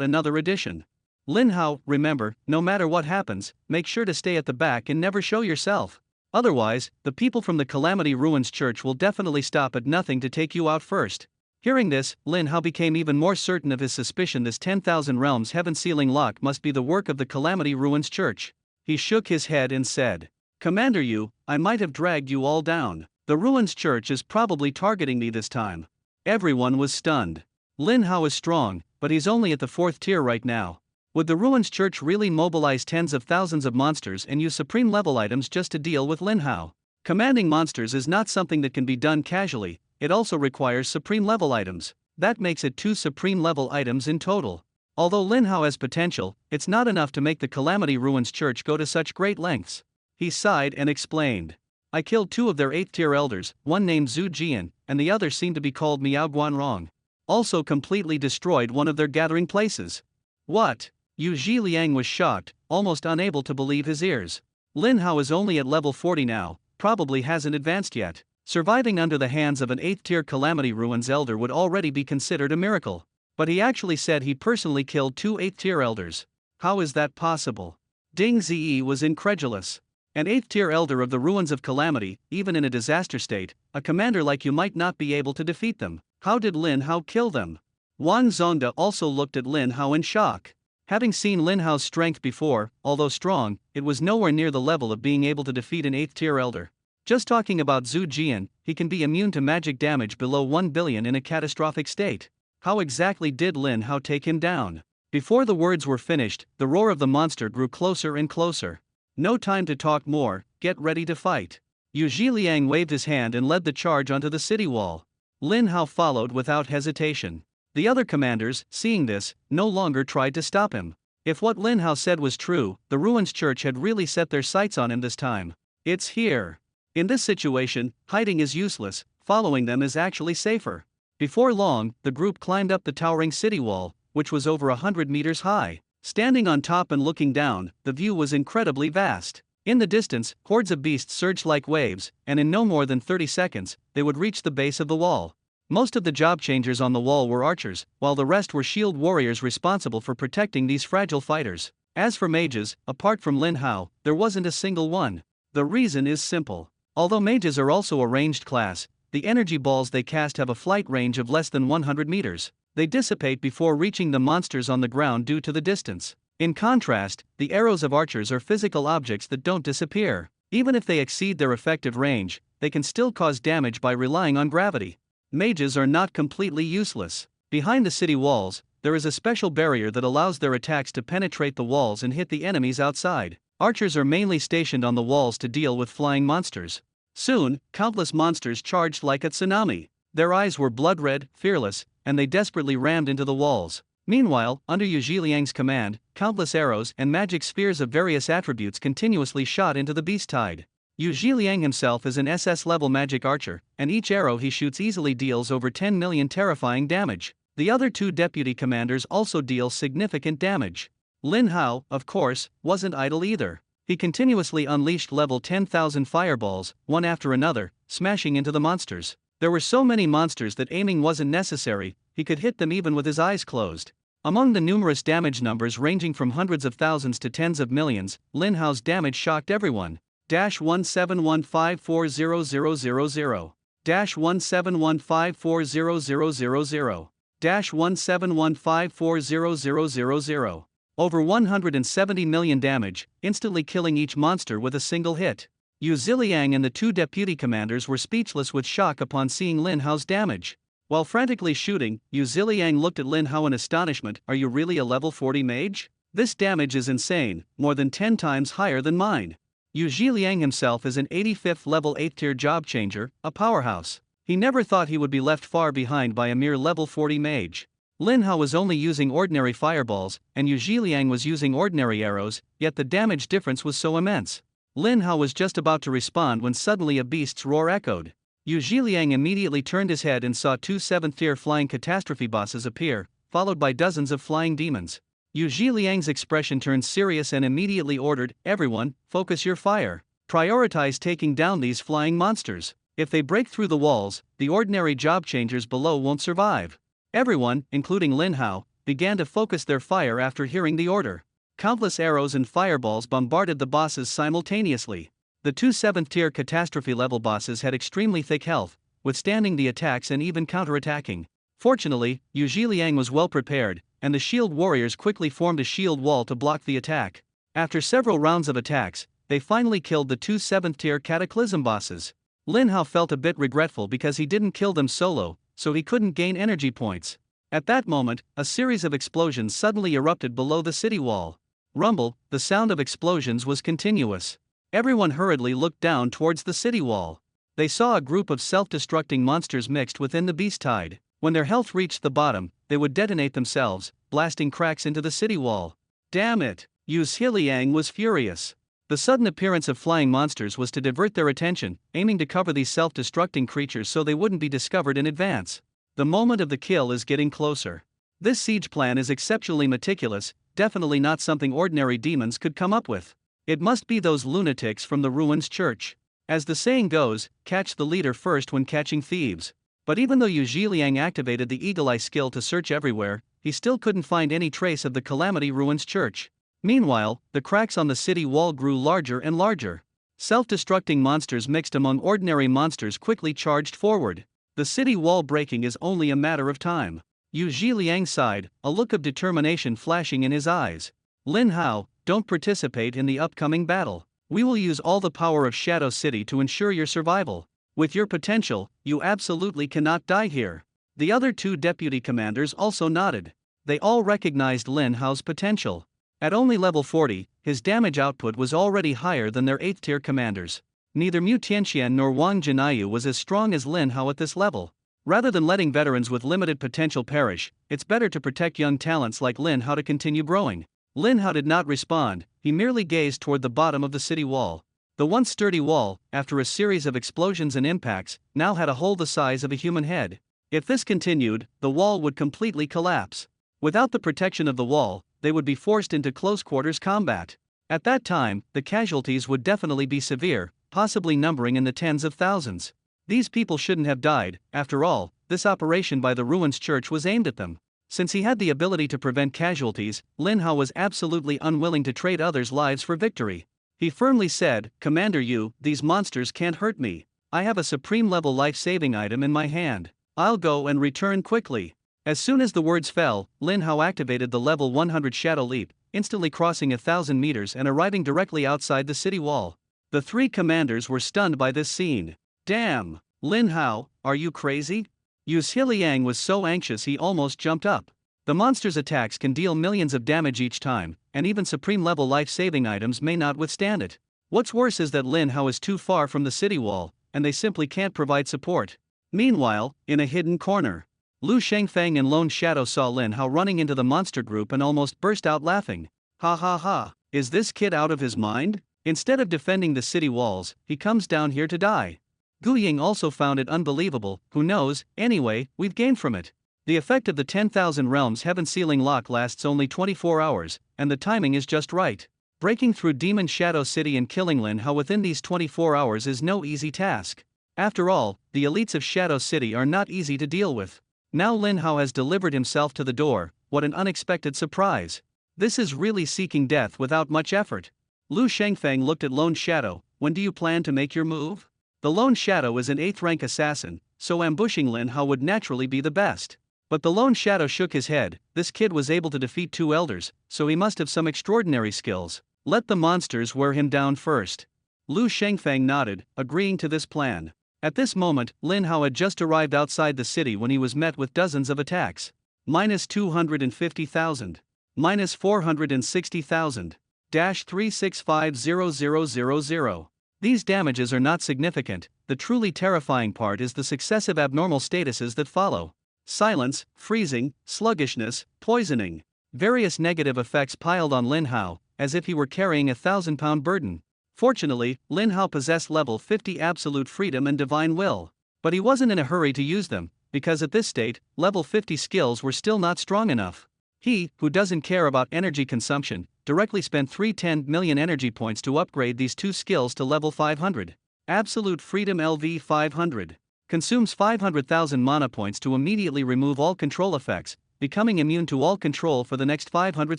Speaker 1: another addition. Lin Hao, remember, no matter what happens, make sure to stay at the back and never show yourself. Otherwise, the people from the Calamity Ruins Church will definitely stop at nothing to take you out first. Hearing this, Lin Hao became even more certain of his suspicion this 10,000 Realms Heaven Sealing Lock must be the work of the Calamity Ruins Church. He shook his head and said, Commander Yu, I might have dragged you all down. The Ruins Church is probably targeting me this time. Everyone was stunned. Lin Hao is strong, but he's only at the 4th tier right now. Would the Ruins Church really mobilize tens of thousands of monsters and use supreme level items just to deal with Lin Hao? Commanding monsters is not something that can be done casually. It also requires supreme level items. That makes it 2 supreme level items in total. Although Lin Hao has potential, it's not enough to make the Calamity Ruins Church go to such great lengths. He sighed and explained. I killed 2 of their 8th tier elders, one named Zhu Jian, and the other seemed to be called Miao Guanrong. Also completely destroyed one of their gathering places. What? Yu Zhiliang was shocked, almost unable to believe his ears. Lin Hao is only at level 40 now, probably hasn't advanced yet. Surviving under the hands of an 8th tier Calamity Ruins elder would already be considered a miracle. But he actually said he personally killed 2 8th tier elders. How is that possible? Ding Ziyi was incredulous. An 8th tier elder of the Ruins of Calamity, even in a disaster state, a commander like you might not be able to defeat them. How did Lin Hao kill them? Wang Zongda also looked at Lin Hao in shock. Having seen Lin Hao's strength before, although strong, it was nowhere near the level of being able to defeat an 8th tier elder. Just talking about Zhu Jian, he can be immune to magic damage below 1 billion in a catastrophic state. How exactly did Lin Hao take him down? Before the words were finished, the roar of the monster grew closer and closer. No time to talk more, get ready to fight. Yu Zhiliang waved his hand and led the charge onto the city wall. Lin Hao followed without hesitation. The other commanders, seeing this, no longer tried to stop him. If what Lin Hao said was true, the Ruins Church had really set their sights on him this time. It's here. In this situation, hiding is useless, following them is actually safer. Before long, the group climbed up the towering city wall, which was over 100 meters high. Standing on top and looking down, the view was incredibly vast. In the distance, hordes of beasts surged like waves, and in no more than 30 seconds, they would reach the base of the wall. Most of the job changers on the wall were archers, while the rest were shield warriors responsible for protecting these fragile fighters. As for mages, apart from Lin Hao, there wasn't a single one. The reason is simple. Although mages are also a ranged class, the energy balls they cast have a flight range of less than 100 meters. They dissipate before reaching the monsters on the ground due to the distance. In contrast, the arrows of archers are physical objects that don't disappear. Even if they exceed their effective range, they can still cause damage by relying on gravity. Mages are not completely useless. Behind the city walls, there is a special barrier that allows their attacks to penetrate the walls and hit the enemies outside. Archers are mainly stationed on the walls to deal with flying monsters. Soon, countless monsters charged like a tsunami. Their eyes were blood-red, fearless, and they desperately rammed into the walls. Meanwhile, under Yu Zhiliang's command, countless arrows and magic spheres of various attributes continuously shot into the beast tide. Yu Zhiliang himself is an SS-level magic archer, and each arrow he shoots easily deals over 10 million terrifying damage. The other two deputy commanders also deal significant damage. Lin Hao, of course, wasn't idle either. He continuously unleashed level 10,000 fireballs, one after another, smashing into the monsters. There were so many monsters that aiming wasn't necessary, he could hit them even with his eyes closed. Among the numerous damage numbers ranging from hundreds of thousands to tens of millions, Lin Hao's damage shocked everyone. 171540000. 171540000. 171540000. Over 170 million damage, instantly killing each monster with a single hit. Yu Zhiliang and the two deputy commanders were speechless with shock upon seeing Lin Hao's damage. While frantically shooting, Yu Zhiliang looked at Lin Hao in astonishment. Are you really a level 40 mage? This damage is insane, more than 10 times higher than mine. Yu Zhiliang himself is an 85th level 8th tier job changer, a powerhouse. He never thought he would be left far behind by a mere level 40 mage. Lin Hao was only using ordinary fireballs, and Yu Zhiliang was using ordinary arrows, yet the damage difference was so immense. Lin Hao was just about to respond when suddenly a beast's roar echoed. Yu Zhiliang immediately turned his head and saw two 7th tier flying catastrophe bosses appear, followed by dozens of flying demons. Yu Zhiliang's expression turned serious and immediately ordered, "Everyone, focus your fire. Prioritize taking down these flying monsters. If they break through the walls, the ordinary job changers below won't survive." Everyone, including Lin Hao, began to focus their fire after hearing the order. Countless arrows and fireballs bombarded the bosses simultaneously. The two 7th tier catastrophe level bosses had extremely thick health, withstanding the attacks and even counterattacking. Fortunately, Yu Zhiliang was well prepared, and the shield warriors quickly formed a shield wall to block the attack. After several rounds of attacks, they finally killed the two 7th tier cataclysm bosses. Lin Hao felt a bit regretful because he didn't kill them solo, so he couldn't gain energy points. At that moment, a series of explosions suddenly erupted below the city wall. Rumble, the sound of explosions was continuous. Everyone hurriedly looked down towards the city wall. They saw a group of self-destructing monsters mixed within the beast tide. When their health reached the bottom, they would detonate themselves, blasting cracks into the city wall. Damn it! Yu Zhiliang was furious. The sudden appearance of flying monsters was to divert their attention, aiming to cover these self-destructing creatures so they wouldn't be discovered in advance. The moment of the kill is getting closer. This siege plan is exceptionally meticulous, definitely not something ordinary demons could come up with. It must be those lunatics from the Ruins Church. As the saying goes, catch the leader first when catching thieves. But even though Yu Zhiliang activated the Eagle Eye skill to search everywhere, he still couldn't find any trace of the Calamity Ruins Church. Meanwhile, the cracks on the city wall grew larger and larger. Self-destructing monsters mixed among ordinary monsters quickly charged forward. The city wall breaking is only a matter of time. Yu Zhiliang sighed, a look of determination flashing in his eyes. Lin Hao, don't participate in the upcoming battle. We will use all the power of Shadow City to ensure your survival. With your potential, you absolutely cannot die here. The other two deputy commanders also nodded. They all recognized Lin Hao's potential. At only level 40, his damage output was already higher than their 8th tier commanders. Neither Mu Tianxian nor Wang Jinyu was as strong as Lin Hao at this level. Rather than letting veterans with limited potential perish, it's better to protect young talents like Lin Hao to continue growing. Lin Hao did not respond, he merely gazed toward the bottom of the city wall. The once sturdy wall, after a series of explosions and impacts, now had a hole the size of a human head. If this continued, the wall would completely collapse. Without the protection of the wall, they would be forced into close-quarters combat. At that time, the casualties would definitely be severe, possibly numbering in the tens of thousands. These people shouldn't have died. After all, this operation by the Ruins Church was aimed at them. Since he had the ability to prevent casualties, Lin Hao was absolutely unwilling to trade others' lives for victory. He firmly said, "Commander Yu, these monsters can't hurt me. I have a supreme level life-saving item in my hand. I'll go and return quickly. As soon as the words fell, Lin Hao activated the level 100 Shadow Leap, instantly crossing 1,000 meters and arriving directly outside the city wall. The three commanders were stunned by this scene. Damn! Lin Hao, are you crazy? Yu Zhiliang was so anxious he almost jumped up. The monster's attacks can deal millions of damage each time, and even supreme level life-saving items may not withstand it. What's worse is that Lin Hao is too far from the city wall, and they simply can't provide support. Meanwhile, in a hidden corner, Lu Shengfeng and Lone Shadow saw Lin Hao running into the monster group and almost burst out laughing. Ha ha ha, is this kid out of his mind? Instead of defending the city walls, he comes down here to die. Gu Ying also found it unbelievable. Who knows, anyway, we've gained from it. The effect of the 10,000 Realms Heaven Sealing Lock lasts only 24 hours, and the timing is just right. Breaking through Demon Shadow City and killing Lin Hao within these 24 hours is no easy task. After all, the elites of Shadow City are not easy to deal with. Now Lin Hao has delivered himself to the door. What an unexpected surprise. This is really seeking death without much effort. Lu Shengfeng looked at Lone Shadow. When do you plan to make your move? The Lone Shadow is an 8th rank assassin, so ambushing Lin Hao would naturally be the best. But the Lone Shadow shook his head. This kid was able to defeat 2 elders, so he must have some extraordinary skills. Let the monsters wear him down first. Lu Shengfeng nodded, agreeing to this plan. At this moment, Lin Hao had just arrived outside the city when he was met with dozens of attacks. Minus 250,000. Minus 460,000. Dash 3650000. These damages are not significant. The truly terrifying part is the successive abnormal statuses that follow. Silence, freezing, sluggishness, poisoning. Various negative effects piled on Lin Hao, as if he were carrying a 1,000-pound burden. Fortunately, Lin Hao possessed level 50 absolute freedom and divine will. But he wasn't in a hurry to use them, because at this state, level 50 skills were still not strong enough. He, who doesn't care about energy consumption, directly spent 310 million energy points to upgrade these 2 skills to level 500. Absolute Freedom LV 500. Consumes 500,000 mana points to immediately remove all control effects, becoming immune to all control for the next 500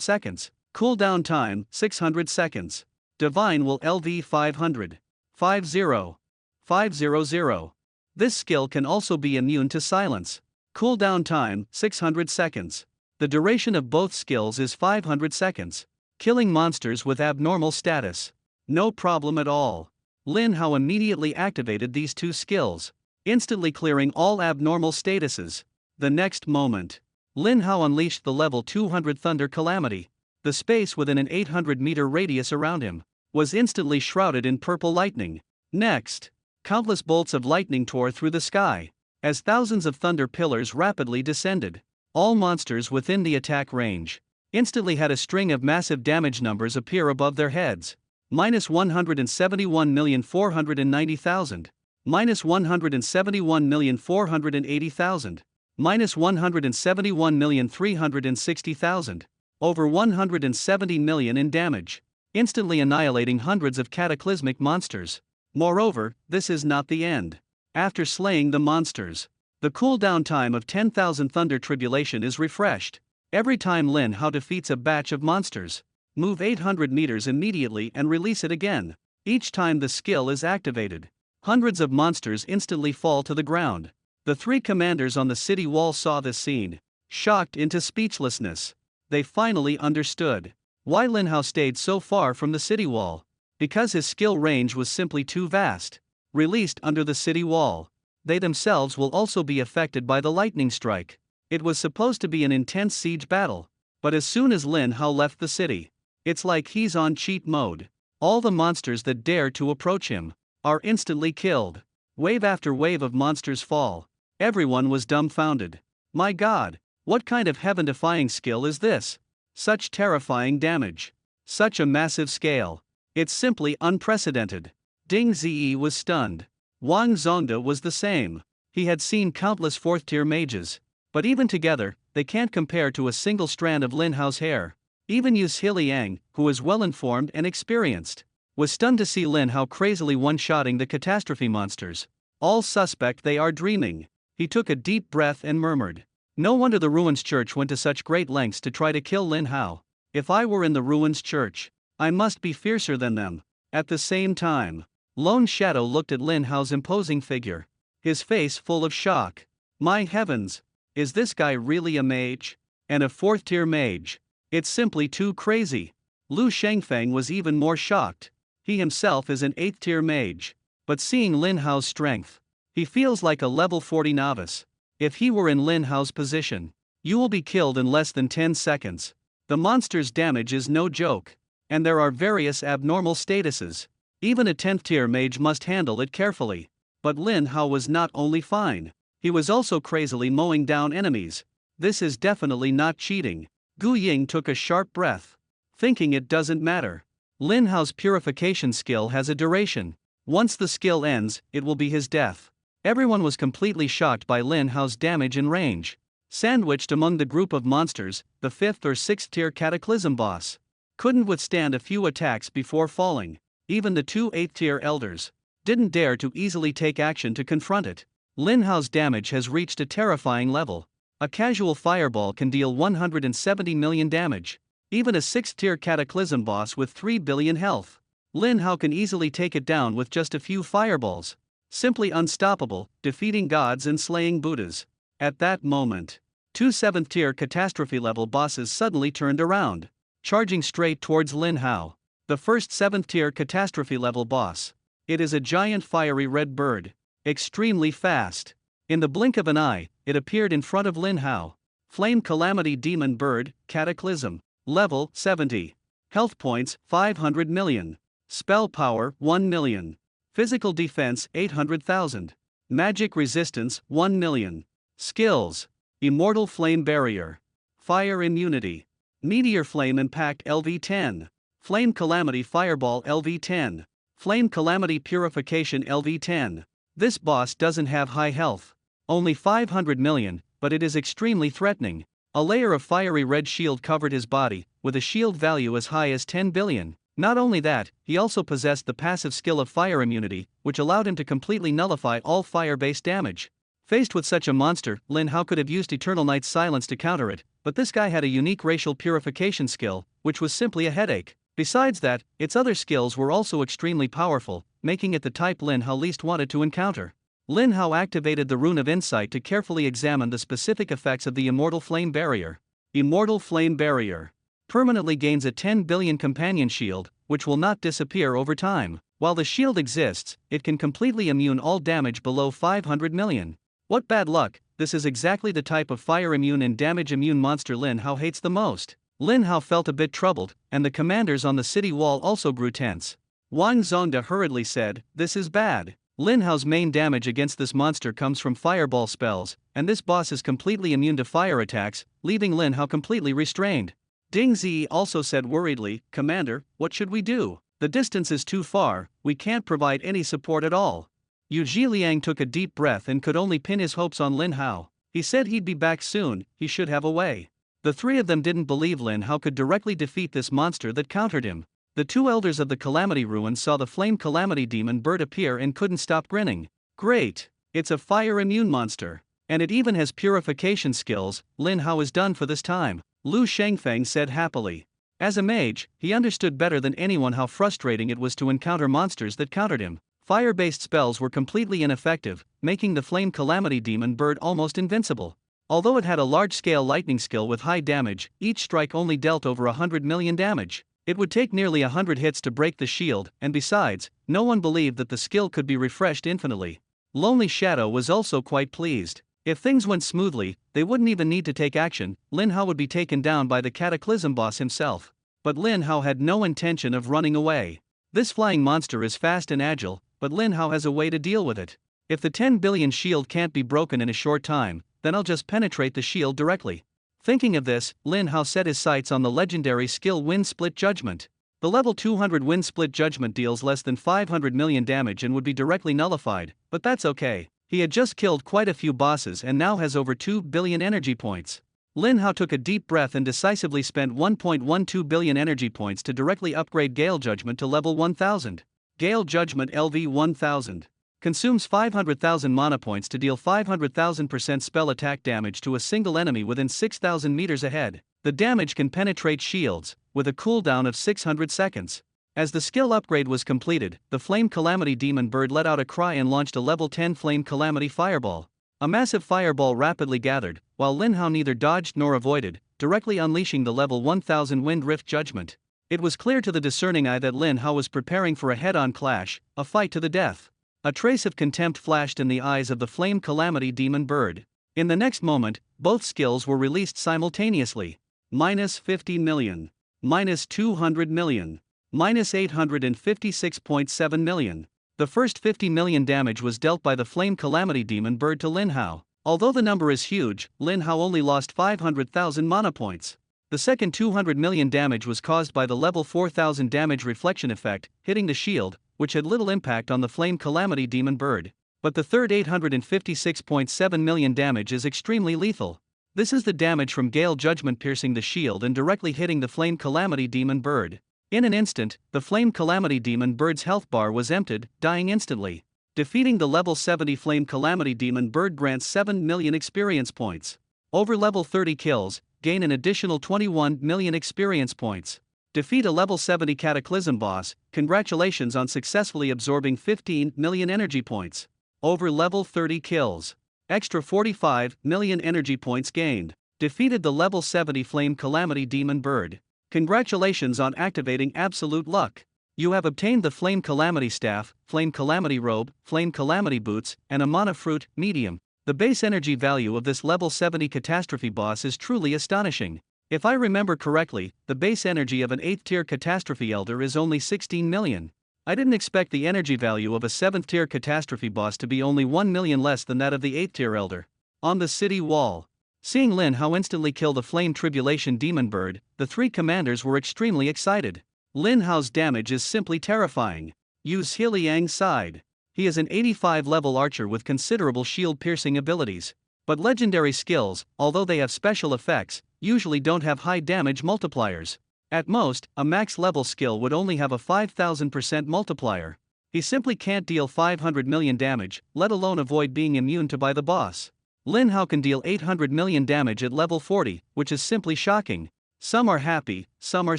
Speaker 1: seconds. Cooldown time, 600 seconds. Divine Will LV 500. 50. 500. This skill can also be immune to silence. Cooldown time, 600 seconds. The duration of both skills is 500 seconds. Killing monsters with abnormal status. No problem at all. Lin Hao immediately activated these 2 skills, instantly clearing all abnormal statuses. The next moment, Lin Hao unleashed the level 200 Thunder Calamity. The space within an 800-meter radius around him was instantly shrouded in purple lightning. Next, countless bolts of lightning tore through the sky, as thousands of thunder pillars rapidly descended. All monsters within the attack range instantly had a string of massive damage numbers appear above their heads. Minus 171,490,000. Minus 171,480,000. Minus 171,360,000. Over 170 million in damage, instantly annihilating hundreds of cataclysmic monsters. Moreover, this is not the end. After slaying the monsters, the cooldown time of 10,000 Thunder Tribulation is refreshed. Every time Lin Hao defeats a batch of monsters, move 800 meters immediately and release it again. Each time the skill is activated, hundreds of monsters instantly fall to the ground. The 3 commanders on the city wall saw this scene, shocked into speechlessness. They finally understood why Lin Hao stayed so far from the city wall. Because his skill range was simply too vast. Released under the city wall, they themselves will also be affected by the lightning strike. It was supposed to be an intense siege battle, but as soon as Lin Hao left the city, it's like he's on cheat mode. All the monsters that dare to approach him are instantly killed. Wave after wave of monsters fall. Everyone was dumbfounded. My God, what kind of heaven-defying skill is this? Such terrifying damage. Such a massive scale. It's simply unprecedented. Ding Ziyi was stunned. Wang Zongda was the same. He had seen countless 4th-tier mages, but even together, they can't compare to a single strand of Lin Hao's hair. Even Yu Zhiliang, who is well-informed and experienced, was stunned to see Lin Hao crazily one-shotting the catastrophe monsters. All suspect they are dreaming. He took a deep breath and murmured. No wonder the Ruins Church went to such great lengths to try to kill Lin Hao. If I were in the Ruins Church, I must be fiercer than them. At the same time, Lone Shadow looked at Lin Hao's imposing figure. His face full of shock. My heavens! Is this guy really a mage? And a 4th tier mage? It's simply too crazy. Lu Shengfeng was even more shocked. He himself is an 8th tier mage. But seeing Lin Hao's strength, he feels like a level 40 novice. If he were in Lin Hao's position, you will be killed in less than 10 seconds. The monster's damage is no joke. And there are various abnormal statuses. Even a 10th tier mage must handle it carefully. But Lin Hao was not only fine, he was also crazily mowing down enemies. This is definitely not cheating. Gu Ying took a sharp breath, thinking it doesn't matter. Lin Hao's purification skill has a duration. Once the skill ends, it will be his death. Everyone was completely shocked by Lin Hao's damage and range. Sandwiched among the group of monsters, the 5th or 6th tier Cataclysm boss couldn't withstand a few attacks before falling. Even the 2 8th tier elders didn't dare to easily take action to confront it. Lin Hao's damage has reached a terrifying level. A casual fireball can deal 170 million damage. Even a 6th tier Cataclysm boss with 3 billion health. Lin Hao can easily take it down with just a few fireballs. Simply unstoppable, defeating gods and slaying Buddhas. At that moment, 2 7th tier catastrophe level bosses suddenly turned around, charging straight towards Lin Hao. The first 7th tier catastrophe level boss. It is a giant fiery red bird. Extremely fast. In the blink of an eye, it appeared in front of Lin Hao. Flame Calamity Demon Bird, Cataclysm. Level 70. Health points 500 million. Spell power 1 million. Physical defense 800,000. Magic resistance 1 million. Skills: Immortal Flame Barrier, Fire Immunity, Meteor Flame Impact LV10, Flame Calamity Fireball LV10, Flame Calamity Purification LV10. This boss doesn't have high health, only 500 million, but it is extremely threatening. A layer of fiery red shield covered his body, with a shield value as high as 10 billion. Not only that, he also possessed the passive skill of Fire Immunity, which allowed him to completely nullify all fire-based damage. Faced with such a monster, Lin Hao could have used Eternal Night's Silence to counter it, but this guy had a unique racial purification skill, which was simply a headache. Besides that, its other skills were also extremely powerful, making it the type Lin Hao least wanted to encounter. Lin Hao activated the Rune of Insight to carefully examine the specific effects of the Immortal Flame Barrier. Immortal Flame Barrier permanently gains a 10 billion companion shield, which will not disappear over time. While the shield exists, it can completely immune all damage below 500 million. What bad luck, this is exactly the type of fire immune and damage immune monster Lin Hao hates the most. Lin Hao felt a bit troubled, and the commanders on the city wall also grew tense. Wang Zongda hurriedly said, "This is bad." Lin Hao's main damage against this monster comes from fireball spells, and this boss is completely immune to fire attacks, leaving Lin Hao completely restrained. Ding Zi also said worriedly, "Commander, what should we do? The distance is too far, we can't provide any support at all." Yu Zhiliang took a deep breath and could only pin his hopes on Lin Hao. He said he'd be back soon, he should have a way. The three of them didn't believe Lin Hao could directly defeat this monster that countered him. The two elders of the Calamity Ruin saw the Flame Calamity Demon Bird appear and couldn't stop grinning. Great! It's a fire immune monster. And it even has purification skills. Lin Hao is done for this time, Lu Shengfeng said happily. As a mage, he understood better than anyone how frustrating it was to encounter monsters that countered him. Fire-based spells were completely ineffective, making the Flame Calamity Demon Bird almost invincible. Although it had a large-scale lightning skill with high damage, each strike only dealt over 100 million damage. It would take nearly 100 hits to break the shield, and besides, no one believed that the skill could be refreshed infinitely. Lonely Shadow was also quite pleased. If things went smoothly, they wouldn't even need to take action. Lin Hao would be taken down by the Cataclysm boss himself. But Lin Hao had no intention of running away. This flying monster is fast and agile, but Lin Hao has a way to deal with it. If the 10 billion shield can't be broken in a short time, then I'll just penetrate the shield directly. Thinking of this, Lin Hao set his sights on the legendary skill Wind Split Judgment. The level 200 Wind Split Judgment deals less than 500 million damage and would be directly nullified, but that's okay. He had just killed quite a few bosses and now has over 2 billion energy points. Lin Hao took a deep breath and decisively spent 1.12 billion energy points to directly upgrade Gale Judgment to level 1000. Gale Judgment LV 1000 consumes 500,000 mana points to deal 500,000% spell attack damage to a single enemy within 6,000 meters ahead. The damage can penetrate shields, with a cooldown of 600 seconds. As the skill upgrade was completed, the Flame Calamity Demon Bird let out a cry and launched a level 10 Flame Calamity Fireball. A massive fireball rapidly gathered, while Lin Hao neither dodged nor avoided, directly unleashing the level 1000 Wind Rift Judgment. It was clear to the discerning eye that Lin Hao was preparing for a head-on clash, a fight to the death. A trace of contempt flashed in the eyes of the Flame Calamity Demon Bird. In the next moment, both skills were released simultaneously. Minus 50 million. Minus 200 million. Minus 856.7 million. The first 50 million damage was dealt by the Flame Calamity Demon Bird to Lin Hao. Although the number is huge, Lin Hao only lost 500,000 mana points. The second 200 million damage was caused by the level 4000 damage reflection effect, hitting the shield, which had little impact on the Flame Calamity Demon Bird. But the third 856.7 million damage is extremely lethal. This is the damage from Gale Judgment piercing the shield and directly hitting the Flame Calamity Demon Bird. In an instant, the Flame Calamity Demon Bird's health bar was emptied, dying instantly. Defeating the level 70 Flame Calamity Demon Bird grants 7 million experience points. Over level 30 kills, gain an additional 21 million experience points. Defeat a level 70 Cataclysm boss, congratulations on successfully absorbing 15 million energy points. Over level 30 kills. Extra 45 million energy points gained. Defeated the level 70 Flame Calamity Demon Bird. Congratulations on activating Absolute Luck. You have obtained the Flame Calamity Staff, Flame Calamity Robe, Flame Calamity Boots, and a Mana Fruit, Medium. The base energy value of this level 70 Catastrophe boss is truly astonishing. If I remember correctly, the base energy of an 8th tier Catastrophe Elder is only 16 million. I didn't expect the energy value of a 7th tier Catastrophe boss to be only 1 million less than that of the 8th tier Elder. On the city wall. Seeing Lin Hao instantly kill the Flame Tribulation Demon Bird, the three commanders were extremely excited. Lin Hao's damage is simply terrifying. Yu Zhiliang sighed. He is an 85 level archer with considerable shield-piercing abilities. But legendary skills, although they have special effects, usually don't have high damage multipliers. At most, a max level skill would only have a 5000% multiplier. He simply can't deal 500 million damage, let alone avoid being immune to by the boss. Lin Hao can deal 800 million damage at level 40, which is simply shocking. Some are happy, some are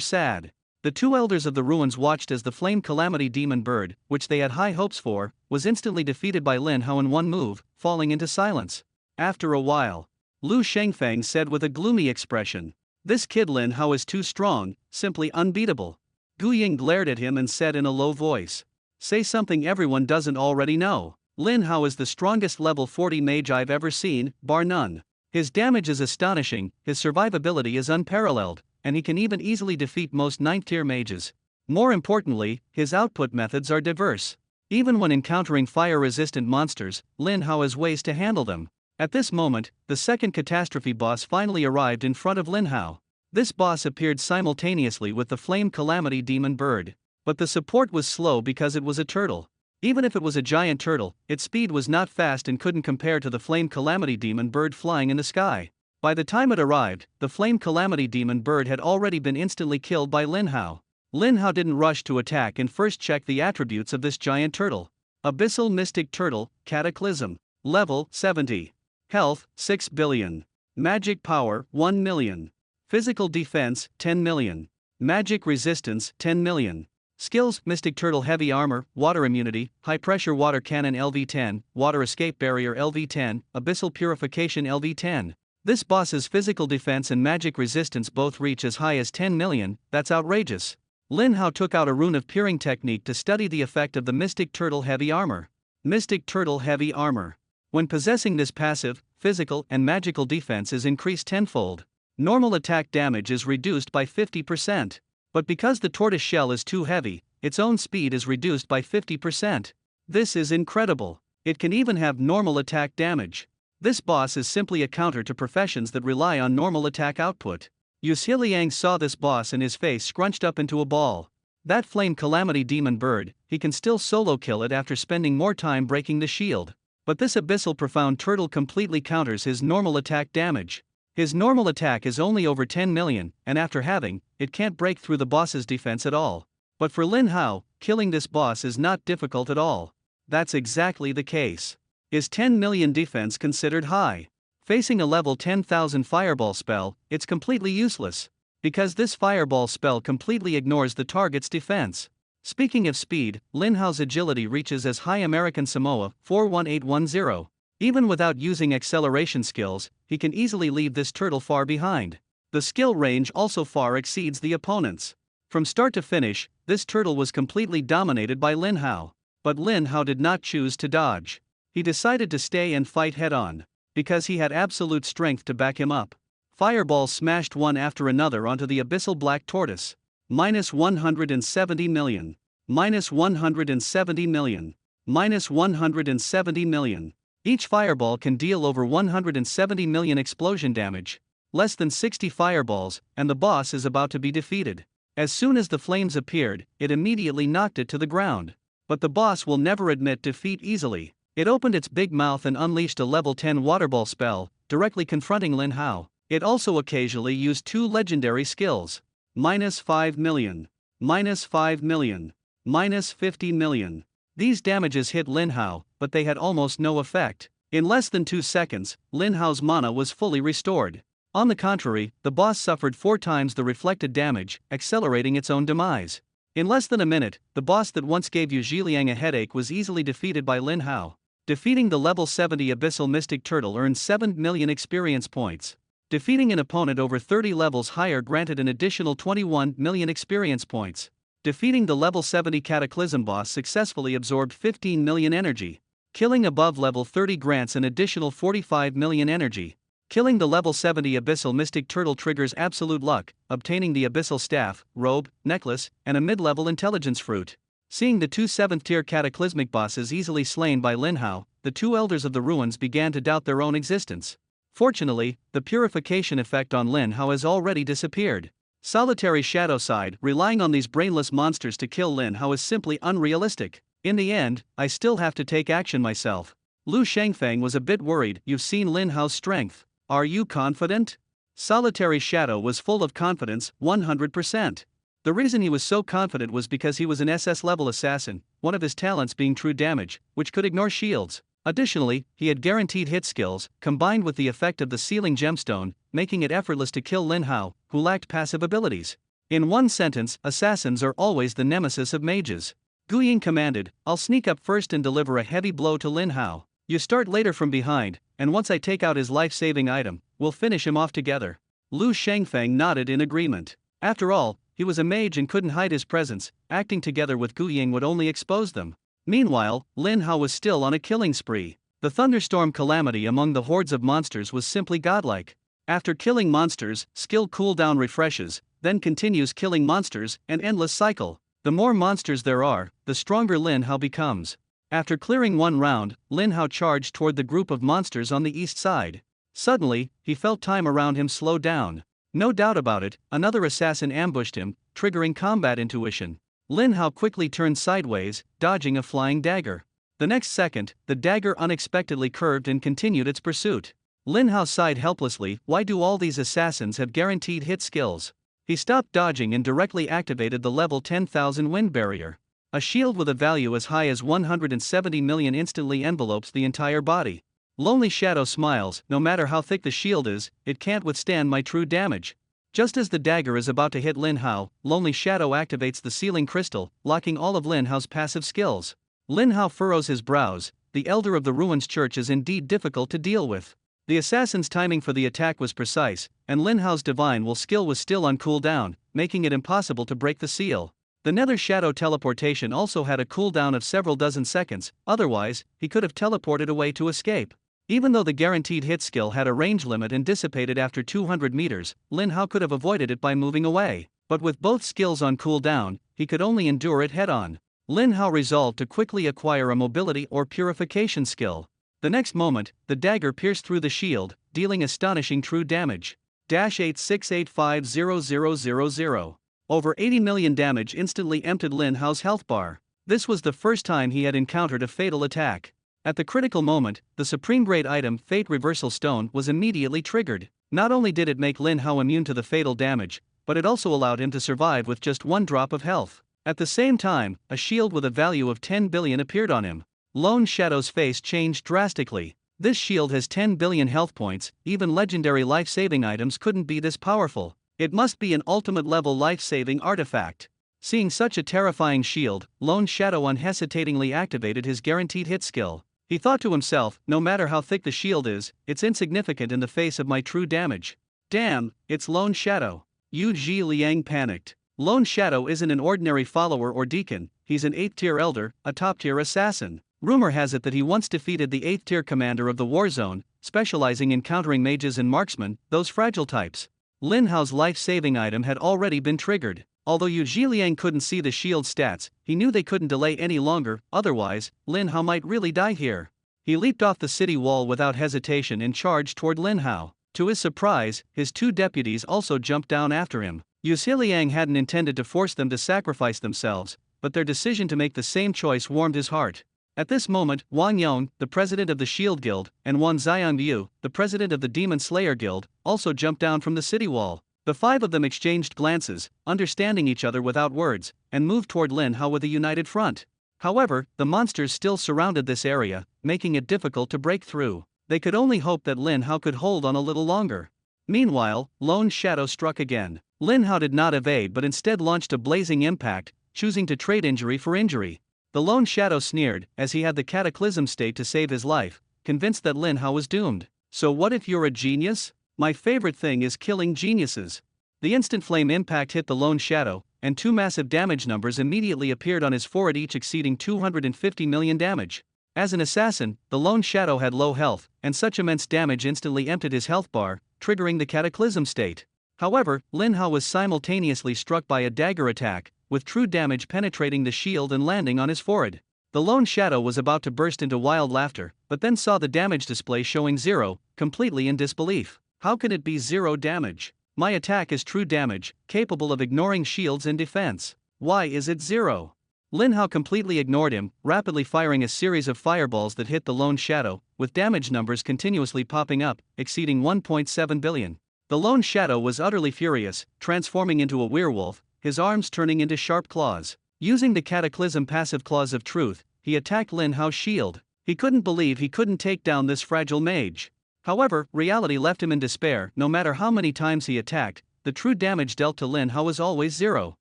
Speaker 1: sad. The two elders of the ruins watched as the Flame Calamity Demon Bird, which they had high hopes for, was instantly defeated by Lin Hao in one move, falling into silence. After a while, Lu Shengfeng said with a gloomy expression, "This kid Lin Hao is too strong, simply unbeatable." Gu Ying glared at him and said in a low voice, "Say something everyone doesn't already know. Lin Hao is the strongest level 40 mage I've ever seen, bar none. His damage is astonishing, his survivability is unparalleled, and he can even easily defeat most 9th tier mages. More importantly, his output methods are diverse. Even when encountering fire-resistant monsters, Lin Hao has ways to handle them." At this moment, the second Catastrophe boss finally arrived in front of Lin Hao. This boss appeared simultaneously with the Flame Calamity Demon Bird. But the support was slow because it was a turtle. Even if it was a giant turtle, its speed was not fast and couldn't compare to the Flame Calamity Demon Bird flying in the sky. By the time it arrived, the Flame Calamity Demon Bird had already been instantly killed by Lin Hao. Lin Hao didn't rush to attack and first checked the attributes of this giant turtle. Abyssal Mystic Turtle, Cataclysm. Level 70. Health, 6 billion. Magic Power, 1 million. Physical Defense, 10 million. Magic Resistance, 10 million. Skills: Mystic Turtle Heavy Armor, Water Immunity, High Pressure Water Cannon LV10, Water Escape Barrier LV10, Abyssal Purification LV10. This boss's physical defense and magic resistance both reach as high as 10 million, that's outrageous. Lin Hao took out a Rune of Peering technique to study the effect of the Mystic Turtle Heavy Armor. Mystic Turtle Heavy Armor. When possessing this passive, physical and magical defense is increased tenfold. Normal attack damage is reduced by 50%. But because the tortoise shell is too heavy, its own speed is reduced by 50%. This is incredible. It can even have normal attack damage. This boss is simply a counter to professions that rely on normal attack output. Yu Zhiliang saw this boss and his face scrunched up into a ball. That Flame Calamity Demon Bird, he can still solo kill it after spending more time breaking the shield. But this Abyssal Profound Turtle completely counters his normal attack damage. His normal attack is only over 10 million, and after having, it can't break through the boss's defense at all. But for Lin Hao, killing this boss is not difficult at all. That's exactly the case. Is 10 million defense considered high? Facing a level 10,000 fireball spell, it's completely useless. Because this fireball spell completely ignores the target's defense. Speaking of speed, Lin Hao's agility reaches as high American Samoa 41810. Even without using acceleration skills, he can easily leave this turtle far behind. The skill range also far exceeds the opponent's. From start to finish, this turtle was completely dominated by Lin Hao. But Lin Hao did not choose to dodge. He decided to stay and fight head-on. Because he had absolute strength to back him up. Fireballs smashed one after another onto the abyssal black tortoise. Minus 170 million. Minus 170 million. Minus 170 million. Each fireball can deal over 170 million explosion damage. Less than 60 fireballs, and the boss is about to be defeated. As soon as the flames appeared, it immediately knocked it to the ground. But the boss will never admit defeat easily. It opened its big mouth and unleashed a level 10 waterball spell, directly confronting Lin Hao. It also occasionally used two legendary skills. Minus 5 million. Minus 5 million. Minus 50 million. These damages hit Lin Hao, but they had almost no effect. In less than 2 seconds, Lin Hao's mana was fully restored. On the contrary, the boss suffered 4 times the reflected damage, accelerating its own demise. In less than a minute, the boss that once gave Yu Zhiliang a headache was easily defeated by Lin Hao. Defeating the level 70 Abyssal Mystic Turtle earned 7 million experience points. Defeating an opponent over 30 levels higher granted an additional 21 million experience points. Defeating the level 70 Cataclysm boss successfully absorbed 15 million energy. Killing above level 30 grants an additional 45 million energy. Killing the level 70 Abyssal Mystic Turtle triggers absolute luck, obtaining the Abyssal Staff, Robe, Necklace, and a mid-level Intelligence Fruit. Seeing the 2 7th-tier Cataclysmic bosses easily slain by Lin Hao, the 2 Elders of the Ruins began to doubt their own existence. Fortunately, the purification effect on Lin Hao has already disappeared. Solitary Shadow sighed, relying on these brainless monsters to kill Lin Hao is simply unrealistic. In the end, I still have to take action myself. Lu Shengfeng was a bit worried. You've seen Lin Hao's strength. Are you confident? Solitary Shadow was full of confidence, 100%. The reason he was so confident was because he was an SS-level assassin, one of his talents being true damage, which could ignore shields. Additionally, he had guaranteed hit skills, combined with the effect of the Sealing Gemstone, making it effortless to kill Lin Hao, who lacked passive abilities. In one sentence, assassins are always the nemesis of mages. Gu Ying commanded, I'll sneak up first and deliver a heavy blow to Lin Hao. You start later from behind, and once I take out his life-saving item, we'll finish him off together. Lu Shengfeng nodded in agreement. After all, he was a mage and couldn't hide his presence, acting together with Gu Ying would only expose them. Meanwhile, Lin Hao was still on a killing spree. The thunderstorm calamity among the hordes of monsters was simply godlike. After killing monsters, skill cooldown refreshes, then continues killing monsters, an endless cycle. The more monsters there are, the stronger Lin Hao becomes. After clearing one round, Lin Hao charged toward the group of monsters on the east side. Suddenly, he felt time around him slow down. No doubt about it, another assassin ambushed him, triggering combat intuition. Lin Hao quickly turned sideways, dodging a flying dagger. The next second, the dagger unexpectedly curved and continued its pursuit. Lin Hao sighed helplessly, why do all these assassins have guaranteed hit skills? He stopped dodging and directly activated the level 10,000 wind barrier. A shield with a value as high as 170 million instantly envelopes the entire body. Lonely Shadow smiles, no matter how thick the shield is, it can't withstand my true damage. Just as the dagger is about to hit Lin Hao, Lonely Shadow activates the Sealing Crystal, locking all of Lin Hao's passive skills. Lin Hao furrows his brows. The Elder of the Ruins Church is indeed difficult to deal with. The assassin's timing for the attack was precise, and Lin Hao's Divine Will skill was still on cooldown, making it impossible to break the seal. The Nether Shadow teleportation also had a cooldown of several dozen seconds, otherwise, he could have teleported away to escape. Even though the guaranteed hit skill had a range limit and dissipated after 200 meters, Lin Hao could have avoided it by moving away. But with both skills on cooldown, he could only endure it head-on. Lin Hao resolved to quickly acquire a mobility or purification skill. The next moment, the dagger pierced through the shield, dealing astonishing true damage. -86850000. Over 80 million damage instantly emptied Lin Hao's health bar. This was the first time he had encountered a fatal attack. At the critical moment, the supreme grade item Fate Reversal Stone was immediately triggered. Not only did it make Lin Hao immune to the fatal damage, but it also allowed him to survive with just 1 drop of health. At the same time, a shield with a value of 10 billion appeared on him. Lone Shadow's face changed drastically. This shield has 10 billion health points, even legendary life-saving items couldn't be this powerful. It must be an ultimate level life-saving artifact. Seeing such a terrifying shield, Lone Shadow unhesitatingly activated his guaranteed hit skill. He thought to himself, no matter how thick the shield is, it's insignificant in the face of my true damage. Damn, it's Lone Shadow. Yu Zhiliang panicked. Lone Shadow isn't an ordinary follower or deacon, he's an 8th tier elder, a top tier assassin. Rumor has it that he once defeated the 8th tier commander of the Warzone, specializing in countering mages and marksmen, those fragile types. Lin Hao's life-saving item had already been triggered. Although Yu Zhiliang couldn't see the shield stats, he knew they couldn't delay any longer, otherwise, Lin Hao might really die here. He leaped off the city wall without hesitation and charged toward Lin Hao. To his surprise, his 2 deputies also jumped down after him. Yu Zhiliang hadn't intended to force them to sacrifice themselves, but their decision to make the same choice warmed his heart. At this moment, Wang Yong, the president of the Shield Guild, and Wan Xiangyu, the president of the Demon Slayer Guild, also jumped down from the city wall. The 5 of them exchanged glances, understanding each other without words, and moved toward Lin Hao with a united front. However, the monsters still surrounded this area, making it difficult to break through. They could only hope that Lin Hao could hold on a little longer. Meanwhile, Lone Shadow struck again. Lin Hao did not evade but instead launched a blazing impact, choosing to trade injury for injury. The Lone Shadow sneered, as he had the Cataclysm state to save his life, convinced that Lin Hao was doomed. So what if you're a genius? My favorite thing is killing geniuses. The instant flame impact hit the Lone Shadow, and 2 massive damage numbers immediately appeared on his forehead, each exceeding 250 million damage. As an assassin, the Lone Shadow had low health, and such immense damage instantly emptied his health bar, triggering the Cataclysm state. However, Lin Hao was simultaneously struck by a dagger attack, with true damage penetrating the shield and landing on his forehead. The Lone Shadow was about to burst into wild laughter, but then saw the damage display showing 0, completely in disbelief. How can it be 0 damage? My attack is true damage, capable of ignoring shields and defense. Why is it 0? Lin Hao completely ignored him, rapidly firing a series of fireballs that hit the Lone Shadow, with damage numbers continuously popping up, exceeding 1.7 billion. The Lone Shadow was utterly furious, transforming into a werewolf, his arms turning into sharp claws. Using the Cataclysm passive Claws of Truth, he attacked Lin Hao's shield. He couldn't believe he couldn't take down this fragile mage. However, reality left him in despair. No matter how many times he attacked, the true damage dealt to Lin Hao was always 0.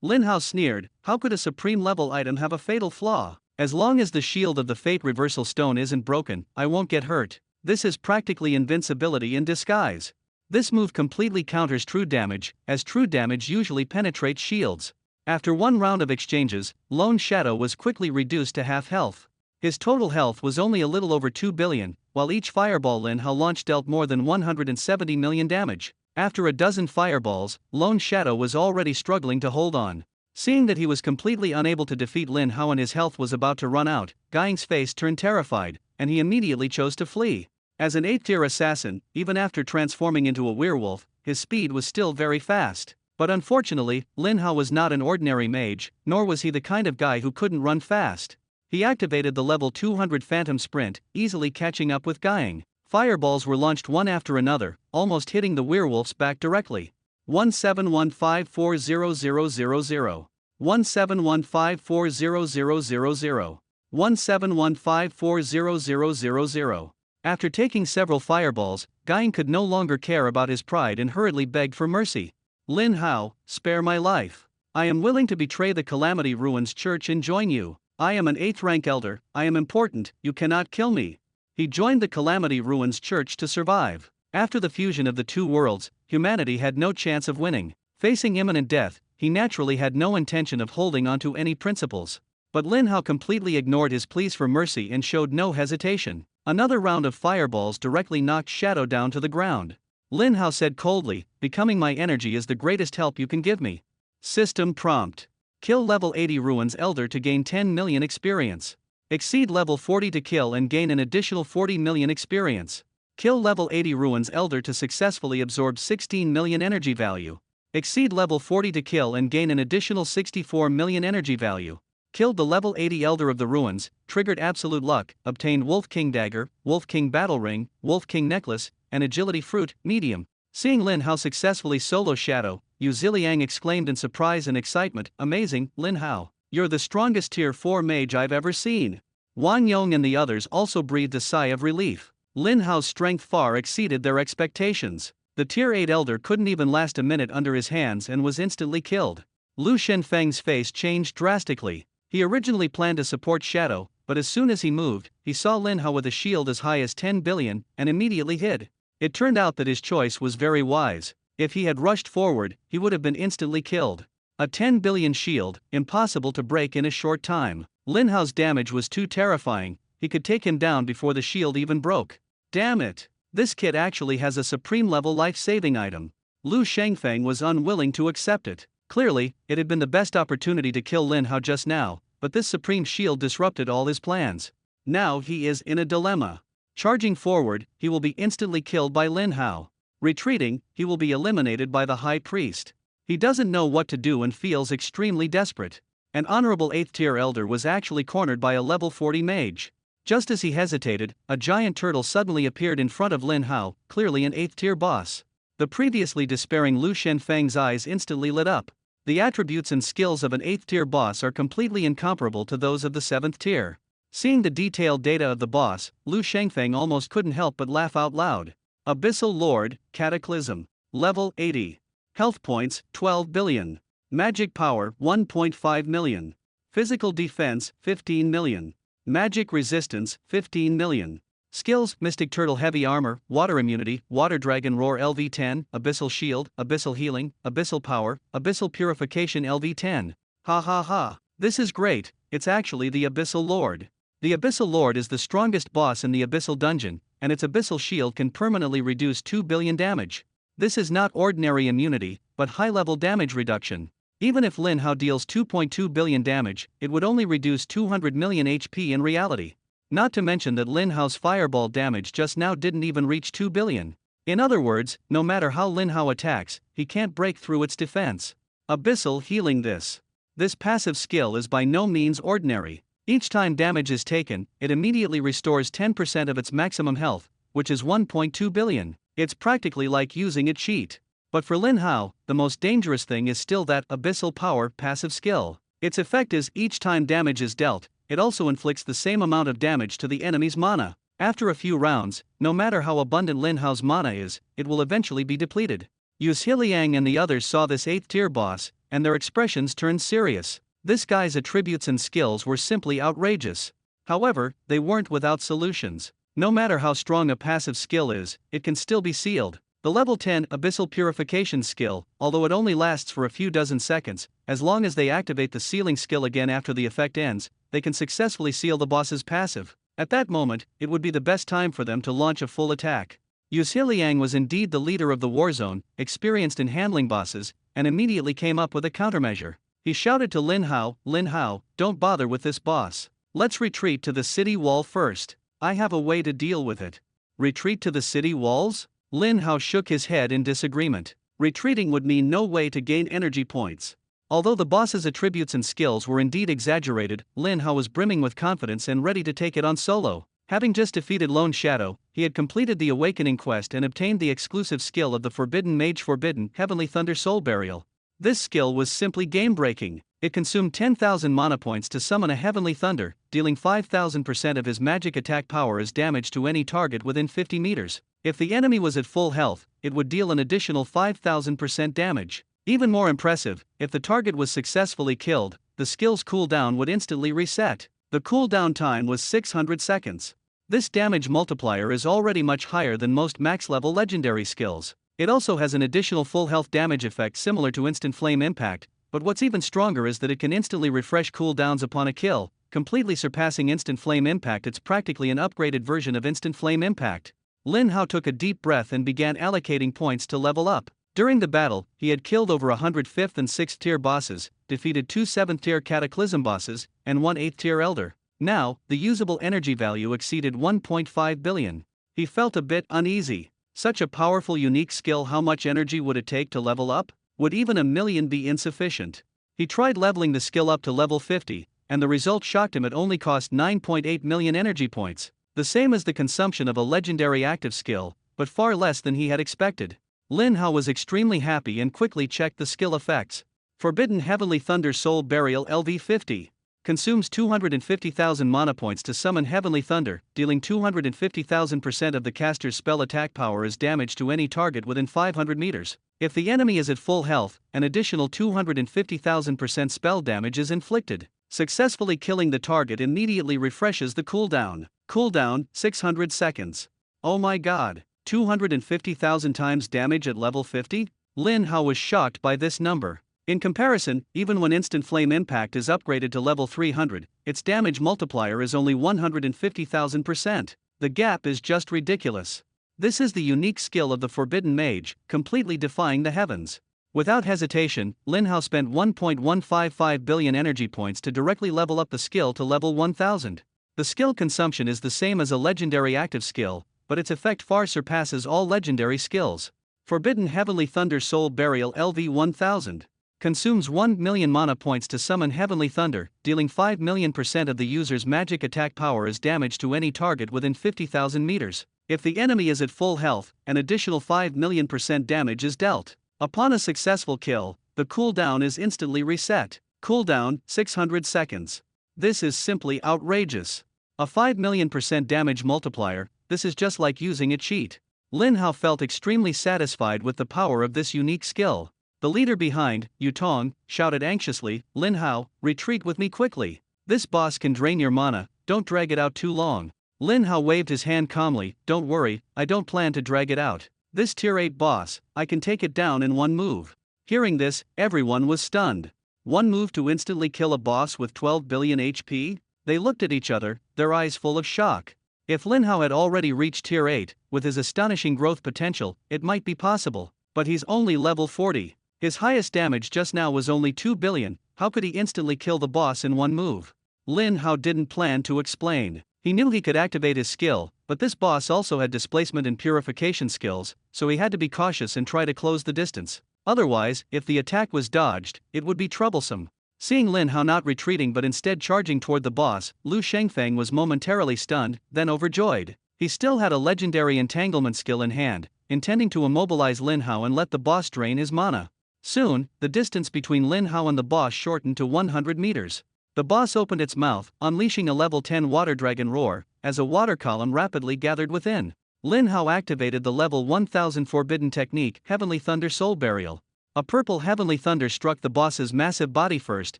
Speaker 1: Lin Hao sneered, how could a supreme level item have a fatal flaw? As long as the shield of the Fate Reversal Stone isn't broken, I won't get hurt. This is practically invincibility in disguise. This move completely counters true damage, as true damage usually penetrates shields. After 1 round of exchanges, Lone Shadow was quickly reduced to half health. His total health was only a little over 2 billion, while each fireball Lin Hao launched dealt more than 170 million damage. After a dozen fireballs, Lone Shadow was already struggling to hold on. Seeing that he was completely unable to defeat Lin Hao and his health was about to run out, Guiying's face turned terrified, and he immediately chose to flee. As an 8th tier assassin, even after transforming into a werewolf, his speed was still very fast. But unfortunately, Lin Hao was not an ordinary mage, nor was he the kind of guy who couldn't run fast. He activated the level 200 Phantom Sprint, easily catching up with Guiying. Fireballs were launched one after another, almost hitting the werewolf's back directly. 17154000 17154000 17154000. After taking several fireballs, Guiying could no longer care about his pride and hurriedly begged for mercy. Lin Hao, spare my life. I am willing to betray the Calamity Ruins Church and join you. I am an 8th rank elder, I am important, you cannot kill me. He joined the Calamity Ruins Church to survive. After the fusion of the 2 worlds, humanity had no chance of winning. Facing imminent death, he naturally had no intention of holding onto any principles. But Lin Hao completely ignored his pleas for mercy and showed no hesitation. Another round of fireballs directly knocked Shadow down to the ground. Lin Hao said coldly, becoming my energy is the greatest help you can give me. System prompt. Kill level 80 Ruins Elder to gain 10 million experience. Exceed level 40 to kill and gain an additional 40 million experience. Kill level 80 Ruins Elder to successfully absorb 16 million energy value. Exceed level 40 to kill and gain an additional 64 million energy value. Killed the level 80 Elder of the Ruins, triggered Absolute Luck, obtained Wolf King Dagger, Wolf King Battle Ring, Wolf King Necklace, and Agility Fruit, medium. Seeing Lin Hao successfully solo Shadow, Yu Zhiliang exclaimed in surprise and excitement, amazing, Lin Hao. You're the strongest tier 4 mage I've ever seen. Wang Yong and the others also breathed a sigh of relief. Lin Hao's strength far exceeded their expectations. The tier 8 elder couldn't even last a minute under his hands and was instantly killed. Lu Shenfeng's face changed drastically. He originally planned to support Shadow, but as soon as he moved, he saw Lin Hao with a shield as high as 10 billion, and immediately hid. It turned out that his choice was very wise. If he had rushed forward, he would have been instantly killed. A 10 billion shield, impossible to break in a short time. Lin Hao's damage was too terrifying, he could take him down before the shield even broke. Damn it! This kit actually has a supreme level life-saving item. Lu Shengfeng was unwilling to accept it. Clearly, it had been the best opportunity to kill Lin Hao just now, but this supreme shield disrupted all his plans. Now he is in a dilemma. Charging forward, he will be instantly killed by Lin Hao. Retreating, he will be eliminated by the High Priest. He doesn't know what to do and feels extremely desperate. An honorable 8th tier elder was actually cornered by a level 40 mage. Just as he hesitated, a giant turtle suddenly appeared in front of Lin Hao, clearly an 8th tier boss. The previously despairing Lu Shenfeng's eyes instantly lit up. The attributes and skills of an 8th tier boss are completely incomparable to those of the 7th tier. Seeing the detailed data of the boss, Lu Shengfeng almost couldn't help but laugh out loud. Abyssal Lord, Cataclysm. Level 80. Health points, 12 billion. Magic power, 1.5 million. Physical defense, 15 million. Magic resistance, 15 million. Skills: Mystic Turtle Heavy Armor, Water Immunity, Water Dragon Roar LV10, Abyssal Shield, Abyssal Healing, Abyssal Power, Abyssal Purification LV10. Ha ha ha. This is great, it's actually the Abyssal Lord. The Abyssal Lord is the strongest boss in the Abyssal Dungeon, and its Abyssal Shield can permanently reduce 2 billion damage. This is not ordinary immunity, but high-level damage reduction. Even if Lin Hao deals 2.2 billion damage, it would only reduce 200 million HP in reality. Not to mention that Lin Hao's fireball damage just now didn't even reach 2 billion. In other words, no matter how Lin Hao attacks, he can't break through its defense. Abyssal Healing. This passive skill is by no means ordinary. Each time damage is taken, it immediately restores 10% of its maximum health, which is 1.2 billion. It's practically like using a cheat. But for Lin Hao, the most dangerous thing is still that Abyssal Power passive skill. Its effect is, each time damage is dealt, it also inflicts the same amount of damage to the enemy's mana. After a few rounds, no matter how abundant Lin Hao's mana is, it will eventually be depleted. Yu Zhiliang and the others saw this 8th tier boss, and their expressions turned serious. This guy's attributes and skills were simply outrageous. However, they weren't without solutions. No matter how strong a passive skill is, it can still be sealed. The level 10 Abyssal Purification skill, although it only lasts for a few dozen seconds, as long as they activate the sealing skill again after the effect ends, they can successfully seal the boss's passive. At that moment, it would be the best time for them to launch a full attack. Yu Zhiliang was indeed the leader of the Warzone, experienced in handling bosses, and immediately came up with a countermeasure. He shouted to Lin Hao, don't bother with this boss. Let's retreat to the city wall first. I have a way to deal with it. Retreat to the city walls? Lin Hao shook his head in disagreement. Retreating would mean no way to gain energy points. Although the boss's attributes and skills were indeed exaggerated, Lin Hao was brimming with confidence and ready to take it on solo. Having just defeated Lone Shadow, he had completed the Awakening quest and obtained the exclusive skill of the Forbidden Mage Forbidden Heavenly Thunder Soul Burial. This skill was simply game-breaking. It consumed 10,000 mana points to summon a Heavenly Thunder, dealing 5,000% of his magic attack power as damage to any target within 50 meters. If the enemy was at full health, it would deal an additional 5,000% damage. Even more impressive, if the target was successfully killed, the skill's cooldown would instantly reset. The cooldown time was 600 seconds. This damage multiplier is already much higher than most max-level legendary skills. It also has an additional full health damage effect similar to Instant Flame Impact, but what's even stronger is that it can instantly refresh cooldowns upon a kill, completely surpassing Instant Flame Impact. It's practically an upgraded version of Instant Flame Impact. Lin Hao took a deep breath and began allocating points to level up. During the battle, he had killed over 100 5th and 6th tier bosses, defeated 2 7th tier Cataclysm bosses, and 1 8th tier elder. Now, the usable energy value exceeded 1.5 billion. He felt a bit uneasy. Such a powerful unique skill, how much energy would it take to level up? Would even 1 million be insufficient? He tried leveling the skill up to level 50, and the result shocked him. It only cost 9.8 million energy points. The same as the consumption of a legendary active skill, but far less than he had expected. Lin Hao was extremely happy and quickly checked the skill effects. Forbidden Heavenly Thunder Soul Burial LV50. consumes 250,000 mana points to summon Heavenly Thunder, dealing 250,000% of the caster's spell attack power as damage to any target within 500 meters. If the enemy is at full health, an additional 250,000% spell damage is inflicted. Successfully killing the target immediately refreshes the cooldown. Cooldown, 600 seconds. Oh my god, 250,000 times damage at level 50? Lin Hao was shocked by this number. In comparison, even when Instant Flame Impact is upgraded to level 300, its damage multiplier is only 150,000%. The gap is just ridiculous. This is the unique skill of the Forbidden Mage, completely defying the heavens. Without hesitation, Lin Hao spent 1.155 billion energy points to directly level up the skill to level 1000. The skill consumption is the same as a legendary active skill, but its effect far surpasses all legendary skills. Forbidden Heavenly Thunder Soul Burial LV1000 consumes 1 million mana points to summon Heavenly Thunder, dealing 5 million% of the user's magic attack power as damage to any target within 50,000 meters. If the enemy is at full health, an additional 5 million% damage is dealt. Upon a successful kill, the cooldown is instantly reset. Cooldown, 600 seconds. This is simply outrageous. A 5 million% damage multiplier, this is just like using a cheat. Lin Hao felt extremely satisfied with the power of this unique skill. The leader behind, Yutong, shouted anxiously, "Lin Hao, retreat with me quickly. This boss can drain your mana, don't drag it out too long." Lin Hao waved his hand calmly, "Don't worry, I don't plan to drag it out. This tier 8 boss, I can take it down in one move." Hearing this, everyone was stunned. One move to instantly kill a boss with 12 billion HP? They looked at each other, their eyes full of shock. If Lin Hao had already reached tier 8, with his astonishing growth potential, it might be possible, but he's only level 40. His highest damage just now was only 2 billion, how could he instantly kill the boss in one move? Lin Hao didn't plan to explain. He knew he could activate his skill, but this boss also had displacement and purification skills, so he had to be cautious and try to close the distance. Otherwise, if the attack was dodged, it would be troublesome. Seeing Lin Hao not retreating but instead charging toward the boss, Lu Shengfeng was momentarily stunned, then overjoyed. He still had a legendary entanglement skill in hand, intending to immobilize Lin Hao and let the boss drain his mana. Soon, the distance between Lin Hao and the boss shortened to 100 meters. The boss opened its mouth, unleashing a level 10 water dragon roar, as a water column rapidly gathered within. Lin Hao activated the level 1000 forbidden technique, Heavenly Thunder Soul Burial. A purple Heavenly Thunder struck the boss's massive body first,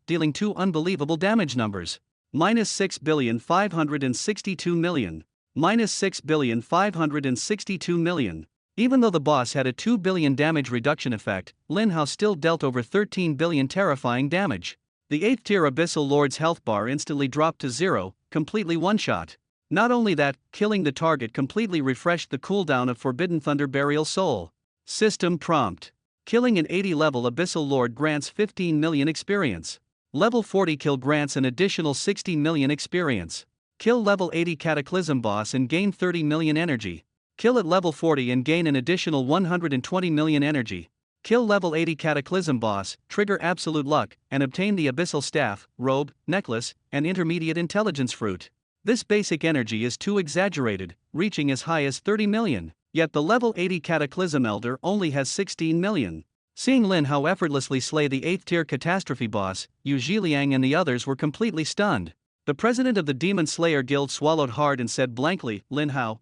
Speaker 1: dealing 2 unbelievable damage numbers. -6,562,000,000. -6,562,000,000. Even though the boss had a 2 billion damage reduction effect, Lin Hao still dealt over 13 billion terrifying damage. The 8th tier Abyssal Lord's health bar instantly dropped to 0, completely one-shot. Not only that, killing the target completely refreshed the cooldown of Forbidden Thunder Burial Soul. System prompt. Killing an 80 level Abyssal Lord grants 15 million experience. Level 40 kill grants an additional 60 million experience. Kill level 80 Cataclysm boss and gain 30 million energy. Kill at level 40 and gain an additional 120 million energy. Kill level 80 Cataclysm boss, trigger Absolute Luck, and obtain the Abyssal Staff, Robe, Necklace, and Intermediate Intelligence Fruit. This basic energy is too exaggerated, reaching as high as 30 million. Yet the level 80 Cataclysm Elder only has 16 million. Seeing Lin Hao effortlessly slay the 8th tier Catastrophe boss, Yu Zhiliang and the others were completely stunned. The president of the Demon Slayer Guild swallowed hard and said blankly, "Lin Hao,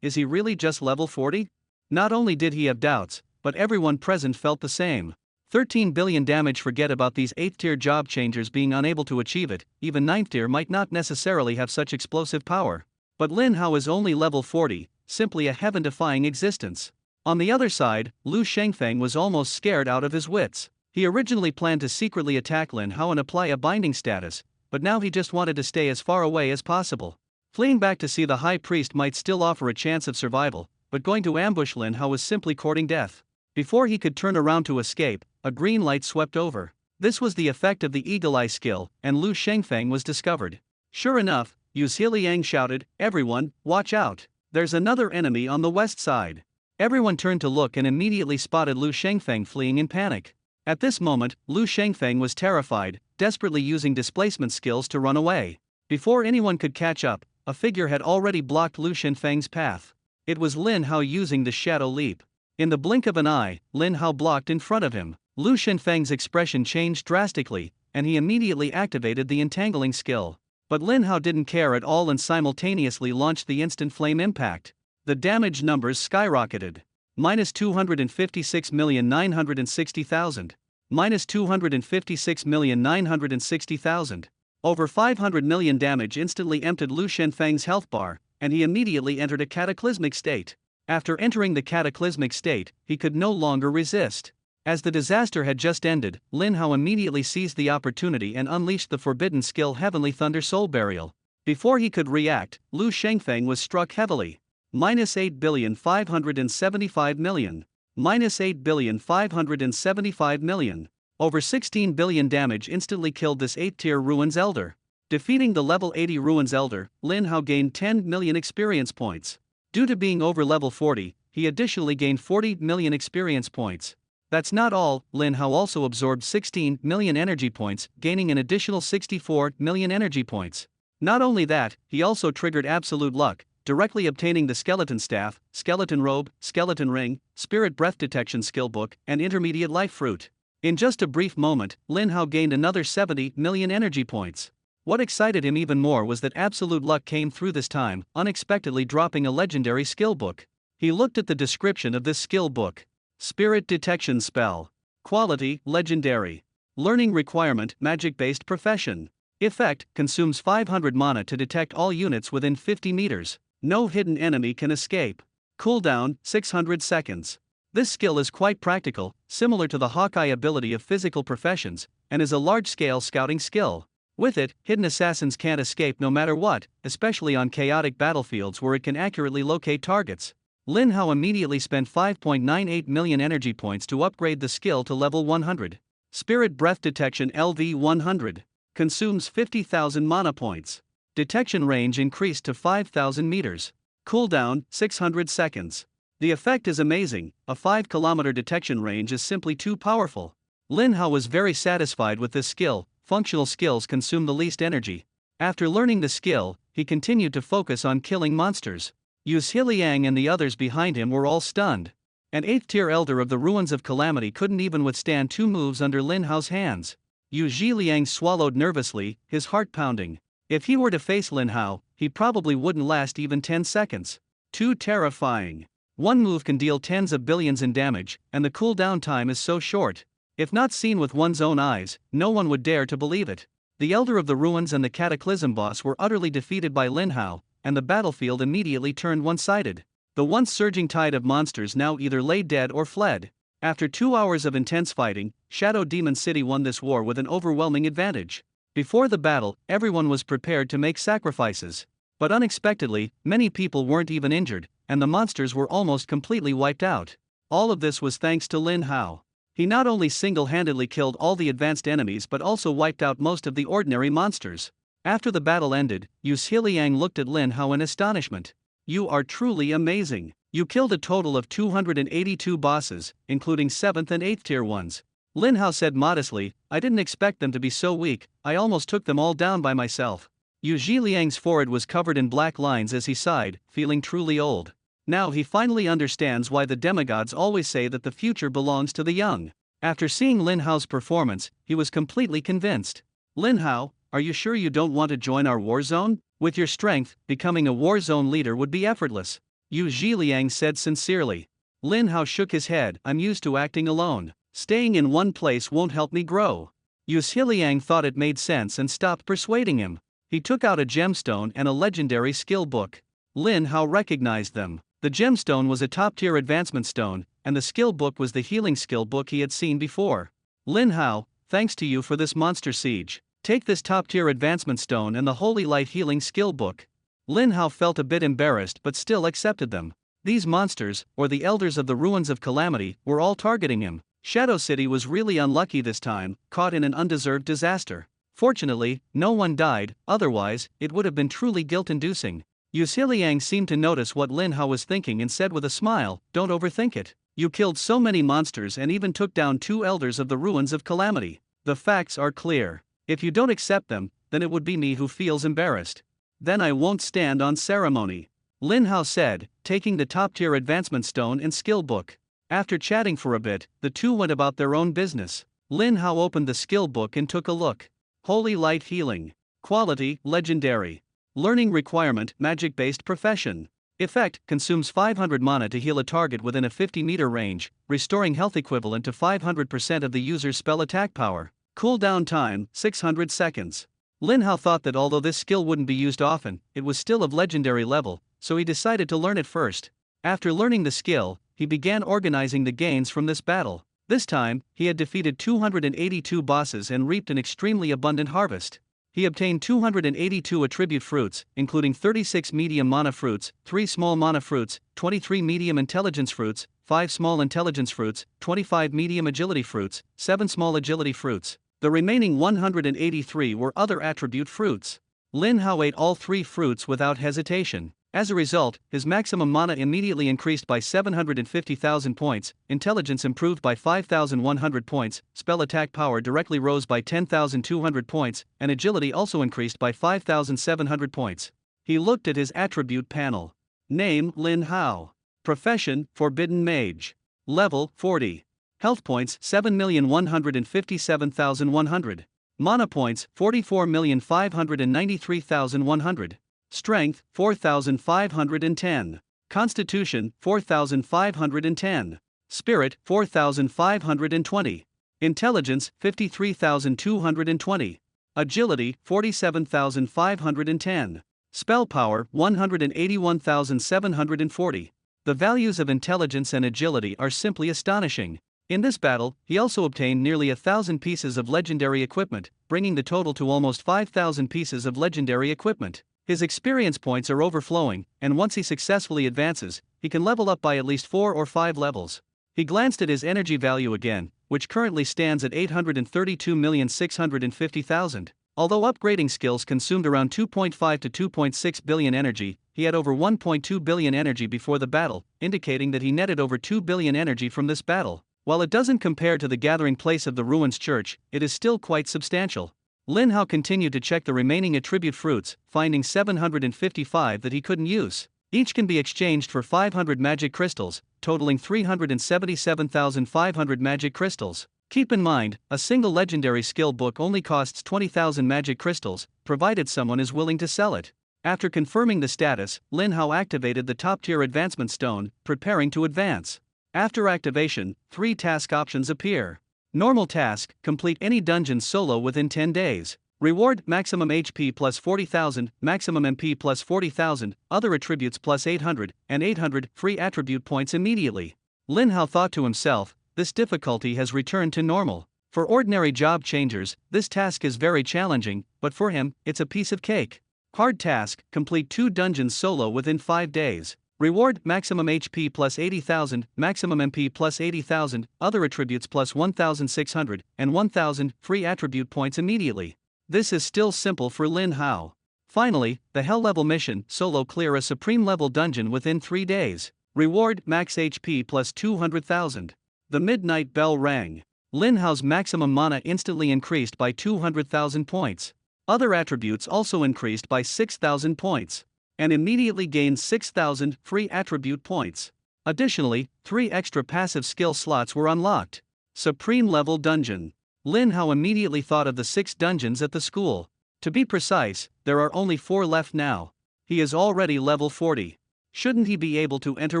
Speaker 1: is he really just level 40? Not only did he have doubts, but everyone present felt the same. 13 billion damage. Forget about these 8th tier job changers being unable to achieve it, even 9th tier might not necessarily have such explosive power. But Lin Hao is only level 40, simply a heaven-defying existence. On the other side, Lu Shengfeng was almost scared out of his wits. He originally planned to secretly attack Lin Hao and apply a binding status, but now he just wanted to stay as far away as possible. Fleeing back to see the high priest might still offer a chance of survival, but going to ambush Lin Hao was simply courting death. Before he could turn around to escape, a green light swept over. This was the effect of the Eagle Eye skill, and Lu Shengfeng was discovered. Sure enough, Yu Zhiliang shouted, "Everyone, watch out! There's another enemy on the west side." Everyone turned to look and immediately spotted Lu Shengfeng fleeing in panic. At this moment, Lu Shengfeng was terrified, desperately using displacement skills to run away. Before anyone could catch up, a figure had already blocked Lu Shengfeng's path. It was Lin Hao using the Shadow Leap. In the blink of an eye, Lin Hao blocked in front of him. Lu Shengfeng's expression changed drastically, and he immediately activated the entangling skill. But Lin Hao didn't care at all and simultaneously launched the instant flame impact. The damage numbers skyrocketed. Minus 256,960,000. Minus 256,960,000. Over 500 million damage instantly emptied Lu Shenfeng's health bar, and he immediately entered a cataclysmic state. After entering the cataclysmic state, he could no longer resist. As the disaster had just ended, Lin Hao immediately seized the opportunity and unleashed the forbidden skill Heavenly Thunder Soul Burial. Before he could react, Lu Shenfeng was struck heavily. Minus 8,575,000,000. Minus 8,575,000,000. Over 16 billion damage instantly killed this 8th-tier Ruins Elder. Defeating the level 80 Ruins Elder, Lin Hao gained 10 million experience points. Due to being over level 40, he additionally gained 40 million experience points. That's not all, Lin Hao also absorbed 16 million energy points, gaining an additional 64 million energy points. Not only that, he also triggered Absolute Luck, directly obtaining the Skeleton Staff, Skeleton Robe, Skeleton Ring, Spirit Breath Detection Skill Book, and Intermediate Life Fruit. In just a brief moment, Lin Hao gained another 70 million energy points. What excited him even more was that Absolute Luck came through this time, unexpectedly dropping a legendary skill book. He looked at the description of this skill book. Spirit Detection Spell. Quality, Legendary. Learning requirement, Magic-based profession. Effect, consumes 500 mana to detect all units within 50 meters. No hidden enemy can escape. Cooldown, 600 seconds. This skill is quite practical, similar to the Hawkeye ability of physical professions, and is a large-scale scouting skill. With it, hidden assassins can't escape no matter what, especially on chaotic battlefields where it can accurately locate targets. Lin Hao immediately spent 5.98 million energy points to upgrade the skill to level 100. Spirit Breath Detection LV 100. Consumes 50,000 mana points. Detection range increased to 5,000 meters. Cooldown, 600 seconds. The effect is amazing, a 5-kilometer detection range is simply too powerful. Lin Hao was very satisfied with this skill. Functional skills consume the least energy. After learning the skill, he continued to focus on killing monsters. Yu Zhiliang and the others behind him were all stunned. An 8th-tier elder of the Ruins of Calamity couldn't even withstand 2 moves under Lin Hao's hands. Yu Zhiliang swallowed nervously, his heart pounding. If he were to face Lin Hao, he probably wouldn't last even 10 seconds. Too terrifying. One move can deal tens of billions in damage, and the cooldown time is so short. If not seen with one's own eyes, no one would dare to believe it. The Elder of the Ruins and the Cataclysm boss were utterly defeated by Lin Hao, and the battlefield immediately turned one-sided. The once surging tide of monsters now either lay dead or fled. After 2 hours of intense fighting, Shadow Demon City won this war with an overwhelming advantage. Before the battle, everyone was prepared to make sacrifices. But unexpectedly, many people weren't even injured, and the monsters were almost completely wiped out. All of this was thanks to Lin Hao. He not only single-handedly killed all the advanced enemies but also wiped out most of the ordinary monsters. After the battle ended, Yu Zhiliang looked at Lin Hao in astonishment. "You are truly amazing. You killed a total of 282 bosses, including 7th and 8th tier ones." Lin Hao said modestly, "I didn't expect them to be so weak, I almost took them all down by myself." Yu Zhiliang's forehead was covered in black lines as he sighed, feeling truly old. Now he finally understands why the demigods always say that the future belongs to the young. After seeing Lin Hao's performance, he was completely convinced. "Lin Hao, are you sure you don't want to join our war zone? With your strength, becoming a war zone leader would be effortless," Yu Zhiliang said sincerely. Lin Hao shook his head. "I'm used to acting alone. Staying in one place won't help me grow." Yu Zhiliang thought it made sense and stopped persuading him. He took out a gemstone and a legendary skill book. Lin Hao recognized them. The gemstone was a top-tier advancement stone, and the skill book was the healing skill book he had seen before. "Lin Hao, thanks to you for this monster siege. Take this top-tier advancement stone and the Holy Light healing skill book." Lin Hao felt a bit embarrassed but still accepted them. These monsters, or the elders of the Ruins of Calamity, were all targeting him. Shadow City was really unlucky this time, caught in an undeserved disaster. Fortunately, no one died, otherwise, it would have been truly guilt-inducing. Yu Zhiliang seemed to notice what Lin Hao was thinking and said with a smile, "Don't overthink it. You killed so many monsters and even took down 2 elders of the Ruins of Calamity. The facts are clear. If you don't accept them, then it would be me who feels embarrassed. Then I won't stand on ceremony," Lin Hao said, taking the top-tier advancement stone and skill book. After chatting for a bit, the two went about their own business. Lin Hao opened the skill book and took a look. Holy Light Healing. Quality, Legendary. Learning requirement, Magic-based profession. Effect, consumes 500 mana to heal a target within a 50-meter range, restoring health equivalent to 500% of the user's spell attack power. Cooldown time, 600 seconds. Lin Hao thought that although this skill wouldn't be used often, it was still of legendary level, so he decided to learn it first. After learning the skill, he began organizing the gains from this battle. This time, he had defeated 282 bosses and reaped an extremely abundant harvest. He obtained 282 attribute fruits, including 36 medium mana fruits, 3 small mana fruits, 23 medium intelligence fruits, 5 small intelligence fruits, 25 medium agility fruits, 7 small agility fruits. The remaining 183 were other attribute fruits. Lin Hao ate all 3 fruits without hesitation. As a result, his maximum mana immediately increased by 750,000 points, intelligence improved by 5,100 points, spell attack power directly rose by 10,200 points, and agility also increased by 5,700 points. He looked at his attribute panel. Name, Lin Hao. Profession, Forbidden Mage. Level, 40. Health points, 7,157,100. Mana points, 44,593,100. Strength, 4,510. Constitution, 4,510. Spirit, 4,520. Intelligence, 53,220. Agility, 47,510. Spell power, 181,740. The values of intelligence and agility are simply astonishing. In this battle, he also obtained nearly 1,000 pieces of legendary equipment, bringing the total to almost 5,000 pieces of legendary equipment. His experience points are overflowing, and once he successfully advances, he can level up by at least 4 or 5 levels. He glanced at his energy value again, which currently stands at 832,650,000. Although upgrading skills consumed around 2.5 to 2.6 billion energy, he had over 1.2 billion energy before the battle, indicating that he netted over 2 billion energy from this battle. While it doesn't compare to the gathering place of the Ruins Church, it is still quite substantial. Lin Hao continued to check the remaining attribute fruits, finding 755 that he couldn't use. Each can be exchanged for 500 magic crystals, totaling 377,500 magic crystals. Keep in mind, a single legendary skill book only costs 20,000 magic crystals, provided someone is willing to sell it. After confirming the status, Lin Hao activated the top-tier advancement stone, preparing to advance. After activation, 3 task options appear. Normal task, complete any dungeon solo within 10 days. Reward, maximum HP plus 40,000, maximum MP plus 40,000, other attributes plus 800, and 800 free attribute points immediately. Lin Hao thought to himself, this difficulty has returned to normal. For ordinary job changers, this task is very challenging, but for him, it's a piece of cake. Hard task, complete 2 dungeons solo within 5 days. Reward, maximum HP plus 80,000, maximum MP plus 80,000, other attributes plus 1,600, and 1,000 free attribute points immediately. This is still simple for Lin Hao. Finally, the Hell level mission, solo clear a supreme level dungeon within 3 days. Reward, max HP plus 200,000. The midnight bell rang. Lin Hao's maximum mana instantly increased by 200,000 points. Other attributes also increased by 6,000 points. And immediately gained 6,000 free attribute points. Additionally, 3 extra passive skill slots were unlocked. Supreme Level Dungeon. Lin Hao immediately thought of the 6 dungeons at the school. To be precise, there are only 4 left now. He is already level 40. Shouldn't he be able to enter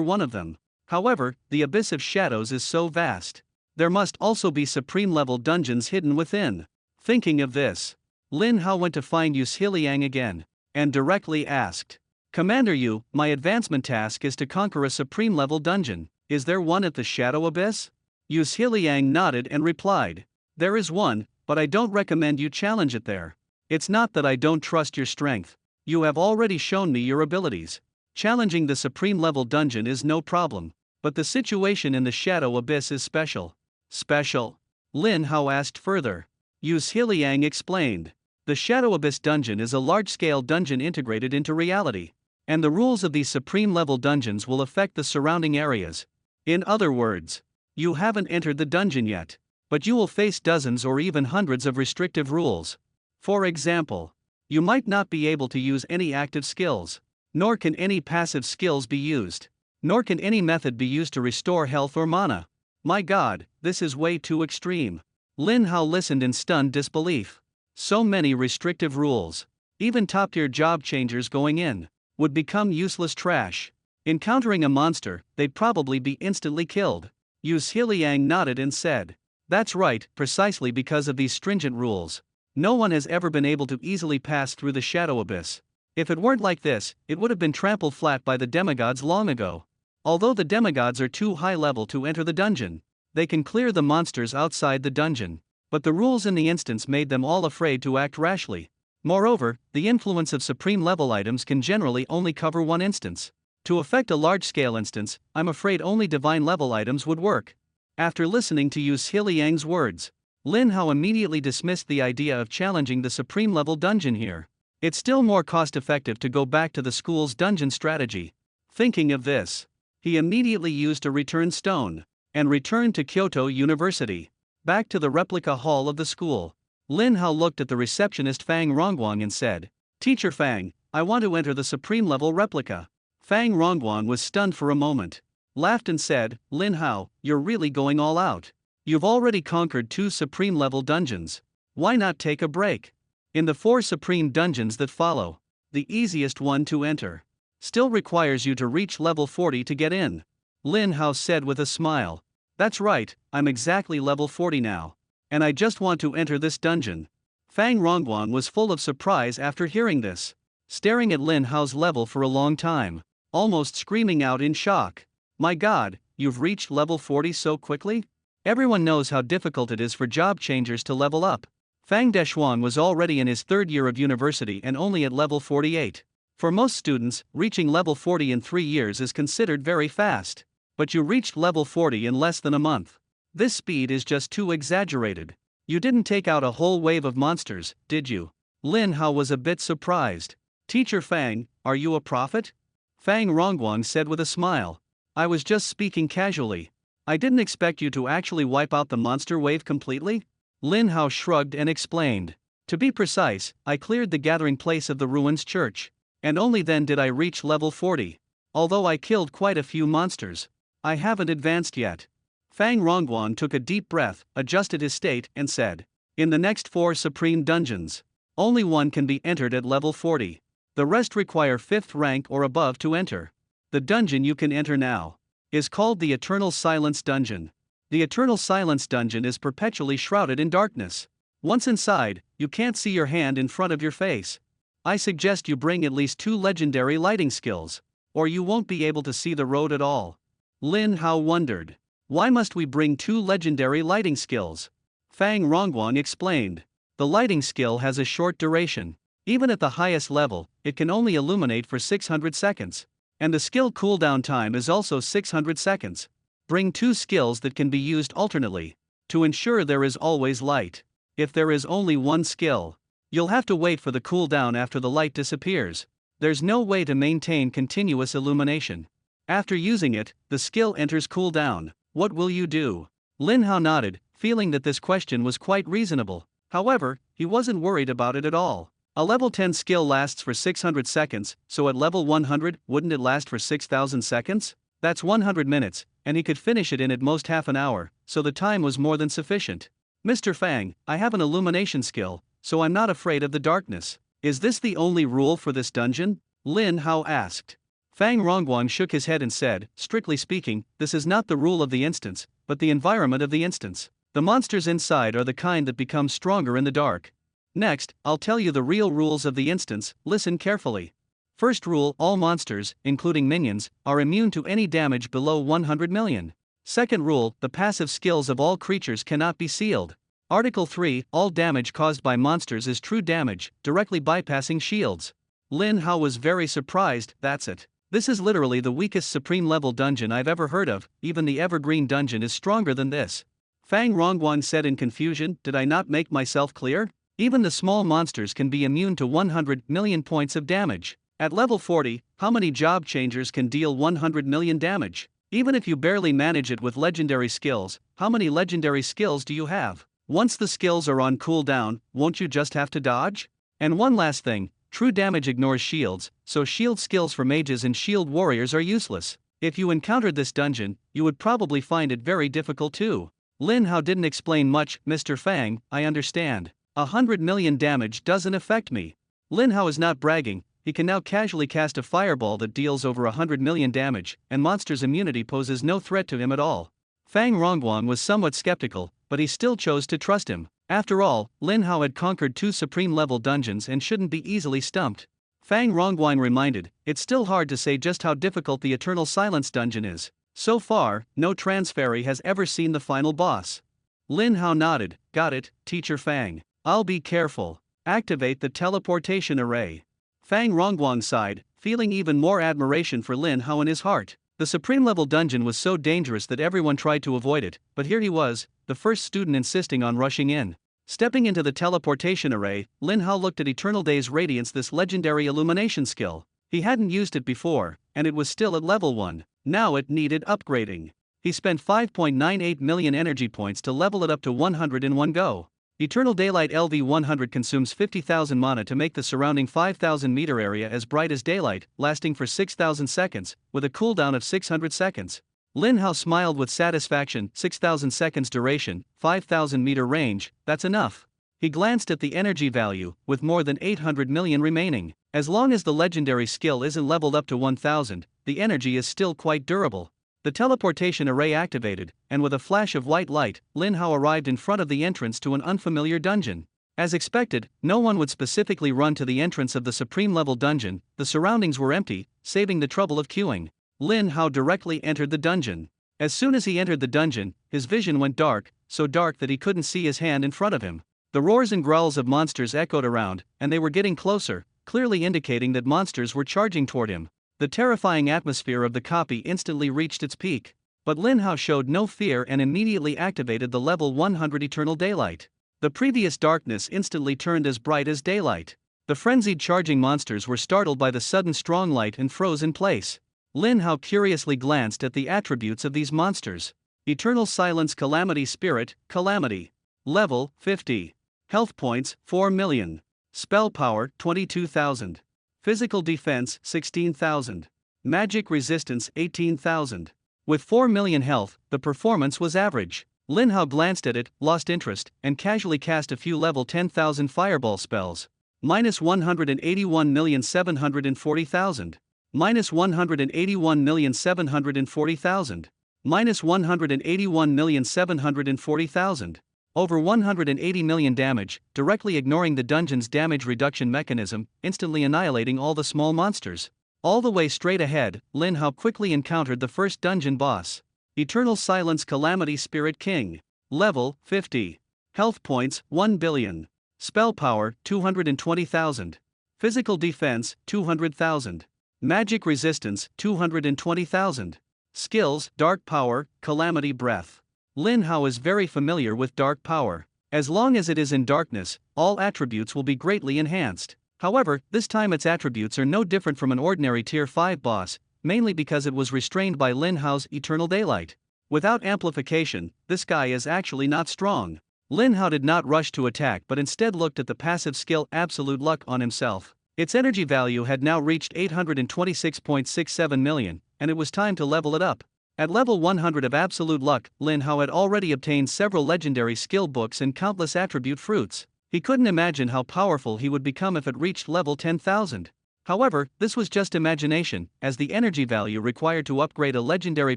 Speaker 1: one of them? However, the Abyss of Shadows is so vast. There must also be supreme level dungeons hidden within. Thinking of this, Lin Hao went to find Yu Zhiliang again, and directly asked, Commander Yu, my advancement task is to conquer a supreme level dungeon. Is there one at the Shadow Abyss? Yu Zhiliang nodded and replied, there is one, but I don't recommend you challenge it there. It's not that I don't trust your strength. You have already shown me your abilities. Challenging the supreme level dungeon is no problem, but the situation in the Shadow Abyss is special. Special? Lin Hao asked further. Yu Zhiliang explained. The Shadow Abyss dungeon is a large-scale dungeon integrated into reality. And the rules of these supreme level dungeons will affect the surrounding areas. In other words, you haven't entered the dungeon yet, but you will face dozens or even hundreds of restrictive rules. For example, you might not be able to use any active skills, nor can any passive skills be used, nor can any method be used to restore health or mana. My god, this is way too extreme. Lin Hao listened in stunned disbelief. So many restrictive rules. Even top-tier job changers going in would become useless trash. Encountering a monster, they'd probably be instantly killed. Yu Zhiliang nodded and said, "That's right, precisely because of these stringent rules. No one has ever been able to easily pass through the Shadow Abyss. If it weren't like this, it would have been trampled flat by the demigods long ago. Although the demigods are too high level to enter the dungeon, they can clear the monsters outside the dungeon. But the rules in the instance made them all afraid to act rashly. Moreover, the influence of supreme level items can generally only cover one instance. To affect a large-scale instance, I'm afraid only divine level items would work." After listening to Yu Zhiliang's words, Lin Hao immediately dismissed the idea of challenging the supreme level dungeon here. It's still more cost-effective to go back to the school's dungeon strategy. Thinking of this, he immediately used a return stone and returned to Kyoto University. Back to the replica hall of the school, Lin Hao looked at the receptionist Fang Rongguang and said, "Teacher Fang, I want to enter the supreme level replica." Fang Rongguang was stunned for a moment, laughed and said, "Lin Hao, you're really going all out. You've already conquered 2 supreme level dungeons. Why not take a break? In the 4 supreme dungeons that follow, the easiest one to enter still requires you to reach level 40 to get in." Lin Hao said with a smile, "That's right, I'm exactly level 40 now. And I just want to enter this dungeon." Fang Rongguang was full of surprise after hearing this, staring at Lin Hao's level for a long time, almost screaming out in shock. "My god, you've reached level 40 so quickly? Everyone knows how difficult it is for job changers to level up." Fang Deshuan was already in his 3rd year of university and only at level 48. For most students, reaching level 40 in 3 years is considered very fast. But you reached level 40 in less than a month. This speed is just too exaggerated. You didn't take out a whole wave of monsters, did you? Lin Hao was a bit surprised. "Teacher Fang, are you a prophet?" Fang Rongguang said with a smile. "I was just speaking casually. I didn't expect you to actually wipe out the monster wave completely." Lin Hao shrugged and explained. "To be precise, I cleared the gathering place of the ruins church. And only then did I reach level 40. Although I killed quite a few monsters, I haven't advanced yet." Fang Rongguang took a deep breath, adjusted his state, and said, "In the next 4 supreme dungeons, only one can be entered at level 40. The rest require 5th rank or above to enter. The dungeon you can enter now is called the Eternal Silence Dungeon. The Eternal Silence Dungeon is perpetually shrouded in darkness. Once inside, you can't see your hand in front of your face. I suggest you bring at least 2 legendary lighting skills, or you won't be able to see the road at all." Lin Hao wondered, "Why must we bring 2 legendary lighting skills?" Fang Rongguang explained, "The lighting skill has a short duration. Even at the highest level, it can only illuminate for 600 seconds. And the skill cooldown time is also 600 seconds. Bring 2 skills that can be used alternately, to ensure there is always light. If there is only one skill, you'll have to wait for the cooldown after the light disappears. There's no way to maintain continuous illumination. After using it, the skill enters cooldown. What will you do?" Lin Hao nodded, feeling that this question was quite reasonable. However, he wasn't worried about it at all. A level 10 skill lasts for 600 seconds, so at level 100, wouldn't it last for 6,000 seconds? That's 100 minutes, and he could finish it in at most half an hour, so the time was more than sufficient. "Mr. Fang, I have an illumination skill, so I'm not afraid of the darkness. Is this the only rule for this dungeon?" Lin Hao asked. Fang Rongguang shook his head and said, "Strictly speaking, this is not the rule of the instance, but the environment of the instance. The monsters inside are the kind that become stronger in the dark. Next, I'll tell you the real rules of the instance, listen carefully. First rule, all monsters, including minions, are immune to any damage below 100 million. Second rule, the passive skills of all creatures cannot be sealed. Article 3, all damage caused by monsters is true damage, directly bypassing shields." Lin Hao was very surprised. "That's it. This is literally the weakest supreme level dungeon I've ever heard of, even the Evergreen dungeon is stronger than this." Fang Rongguang said in confusion, "Did I not make myself clear? Even the small monsters can be immune to 100 million points of damage. At level 40, how many job changers can deal 100 million damage? Even if you barely manage it with legendary skills, how many legendary skills do you have? Once the skills are on cooldown, won't you just have to dodge? And one last thing, true damage ignores shields, so shield skills for mages and shield warriors are useless. If you encountered this dungeon, you would probably find it very difficult too." Lin Hao didn't explain much. Mr. Fang, I understand. 100 million damage doesn't affect me. Lin Hao is not bragging, he can now casually cast a fireball that deals over 100 million damage, and monster's immunity poses no threat to him at all. Fang Rongguan was somewhat skeptical, but he still chose to trust him. After all, Lin Hao had conquered 2 supreme-level dungeons and shouldn't be easily stumped. Fang Rongguan reminded, it's still hard to say just how difficult the Eternal Silence dungeon is. So far, no transferee has ever seen the final boss. Lin Hao nodded, got it, Teacher Fang. I'll be careful. Activate the teleportation array. Fang Rongguan sighed, feeling even more admiration for Lin Hao in his heart. The supreme-level dungeon was so dangerous that everyone tried to avoid it, but here he was, the first student insisting on rushing in. Stepping into the teleportation array, Lin Hao looked at Eternal Day's Radiance, this legendary illumination skill. He hadn't used it before, and it was still at level 1. Now it needed upgrading. He spent 5.98 million energy points to level it up to 100 in one go. Eternal Daylight LV100 consumes 50,000 mana to make the surrounding 5,000 meter area as bright as daylight, lasting for 6,000 seconds, with a cooldown of 600 seconds. Lin Hao smiled with satisfaction. 6,000 seconds duration, 5,000 meter range, that's enough. He glanced at the energy value, with more than 800 million remaining. As long as the legendary skill isn't leveled up to 1,000, the energy is still quite durable. The teleportation array activated, and with a flash of white light, Lin Hao arrived in front of the entrance to an unfamiliar dungeon. As expected, no one would specifically run to the entrance of the supreme-level dungeon. The surroundings were empty, saving the trouble of queuing. Lin Hao directly entered the dungeon. As soon as he entered the dungeon, his vision went dark, so dark that he couldn't see his hand in front of him. The roars and growls of monsters echoed around, and they were getting closer, clearly indicating that monsters were charging toward him. The terrifying atmosphere of the copy instantly reached its peak. But Lin Hao showed no fear and immediately activated the level 100 Eternal Daylight. The previous darkness instantly turned as bright as daylight. The frenzied charging monsters were startled by the sudden strong light and froze in place. Lin Hao curiously glanced at the attributes of these monsters. Eternal Silence Calamity Spirit, Calamity. Level 50. Health points 4 million. Spell power 22,000. Physical defense 16,000. Magic resistance 18,000. With 4 million health, the performance was average. Lin Hao glanced at it, lost interest, and casually cast a few level 10,000 fireball spells. Minus 181,740,000. Minus 181,740,000. Minus 181,740,000. Over 180 million damage, directly ignoring the dungeon's damage reduction mechanism, instantly annihilating all the small monsters. All the way straight ahead, Lin Hao quickly encountered the first dungeon boss. Eternal Silence Calamity Spirit King. Level 50. Health points 1 billion. Spell power 220,000. Physical defense 200,000. Magic resistance 220,000. Skills Dark Power, Calamity Breath. Lin Hao is very familiar with dark power. As long as it is in darkness, all attributes will be greatly enhanced. However, this time its attributes are no different from an ordinary tier 5 boss, mainly because it was restrained by Lin Hao's Eternal Daylight. Without amplification, this guy is actually not strong. Lin Hao did not rush to attack but instead looked at the passive skill Absolute Luck on himself. Its energy value had now reached 826.67 million, and it was time to level it up. At level 100 of Absolute Luck, Lin Hao had already obtained several legendary skill books and countless attribute fruits. He couldn't imagine how powerful he would become if it reached level 10,000. However, this was just imagination, as the energy value required to upgrade a legendary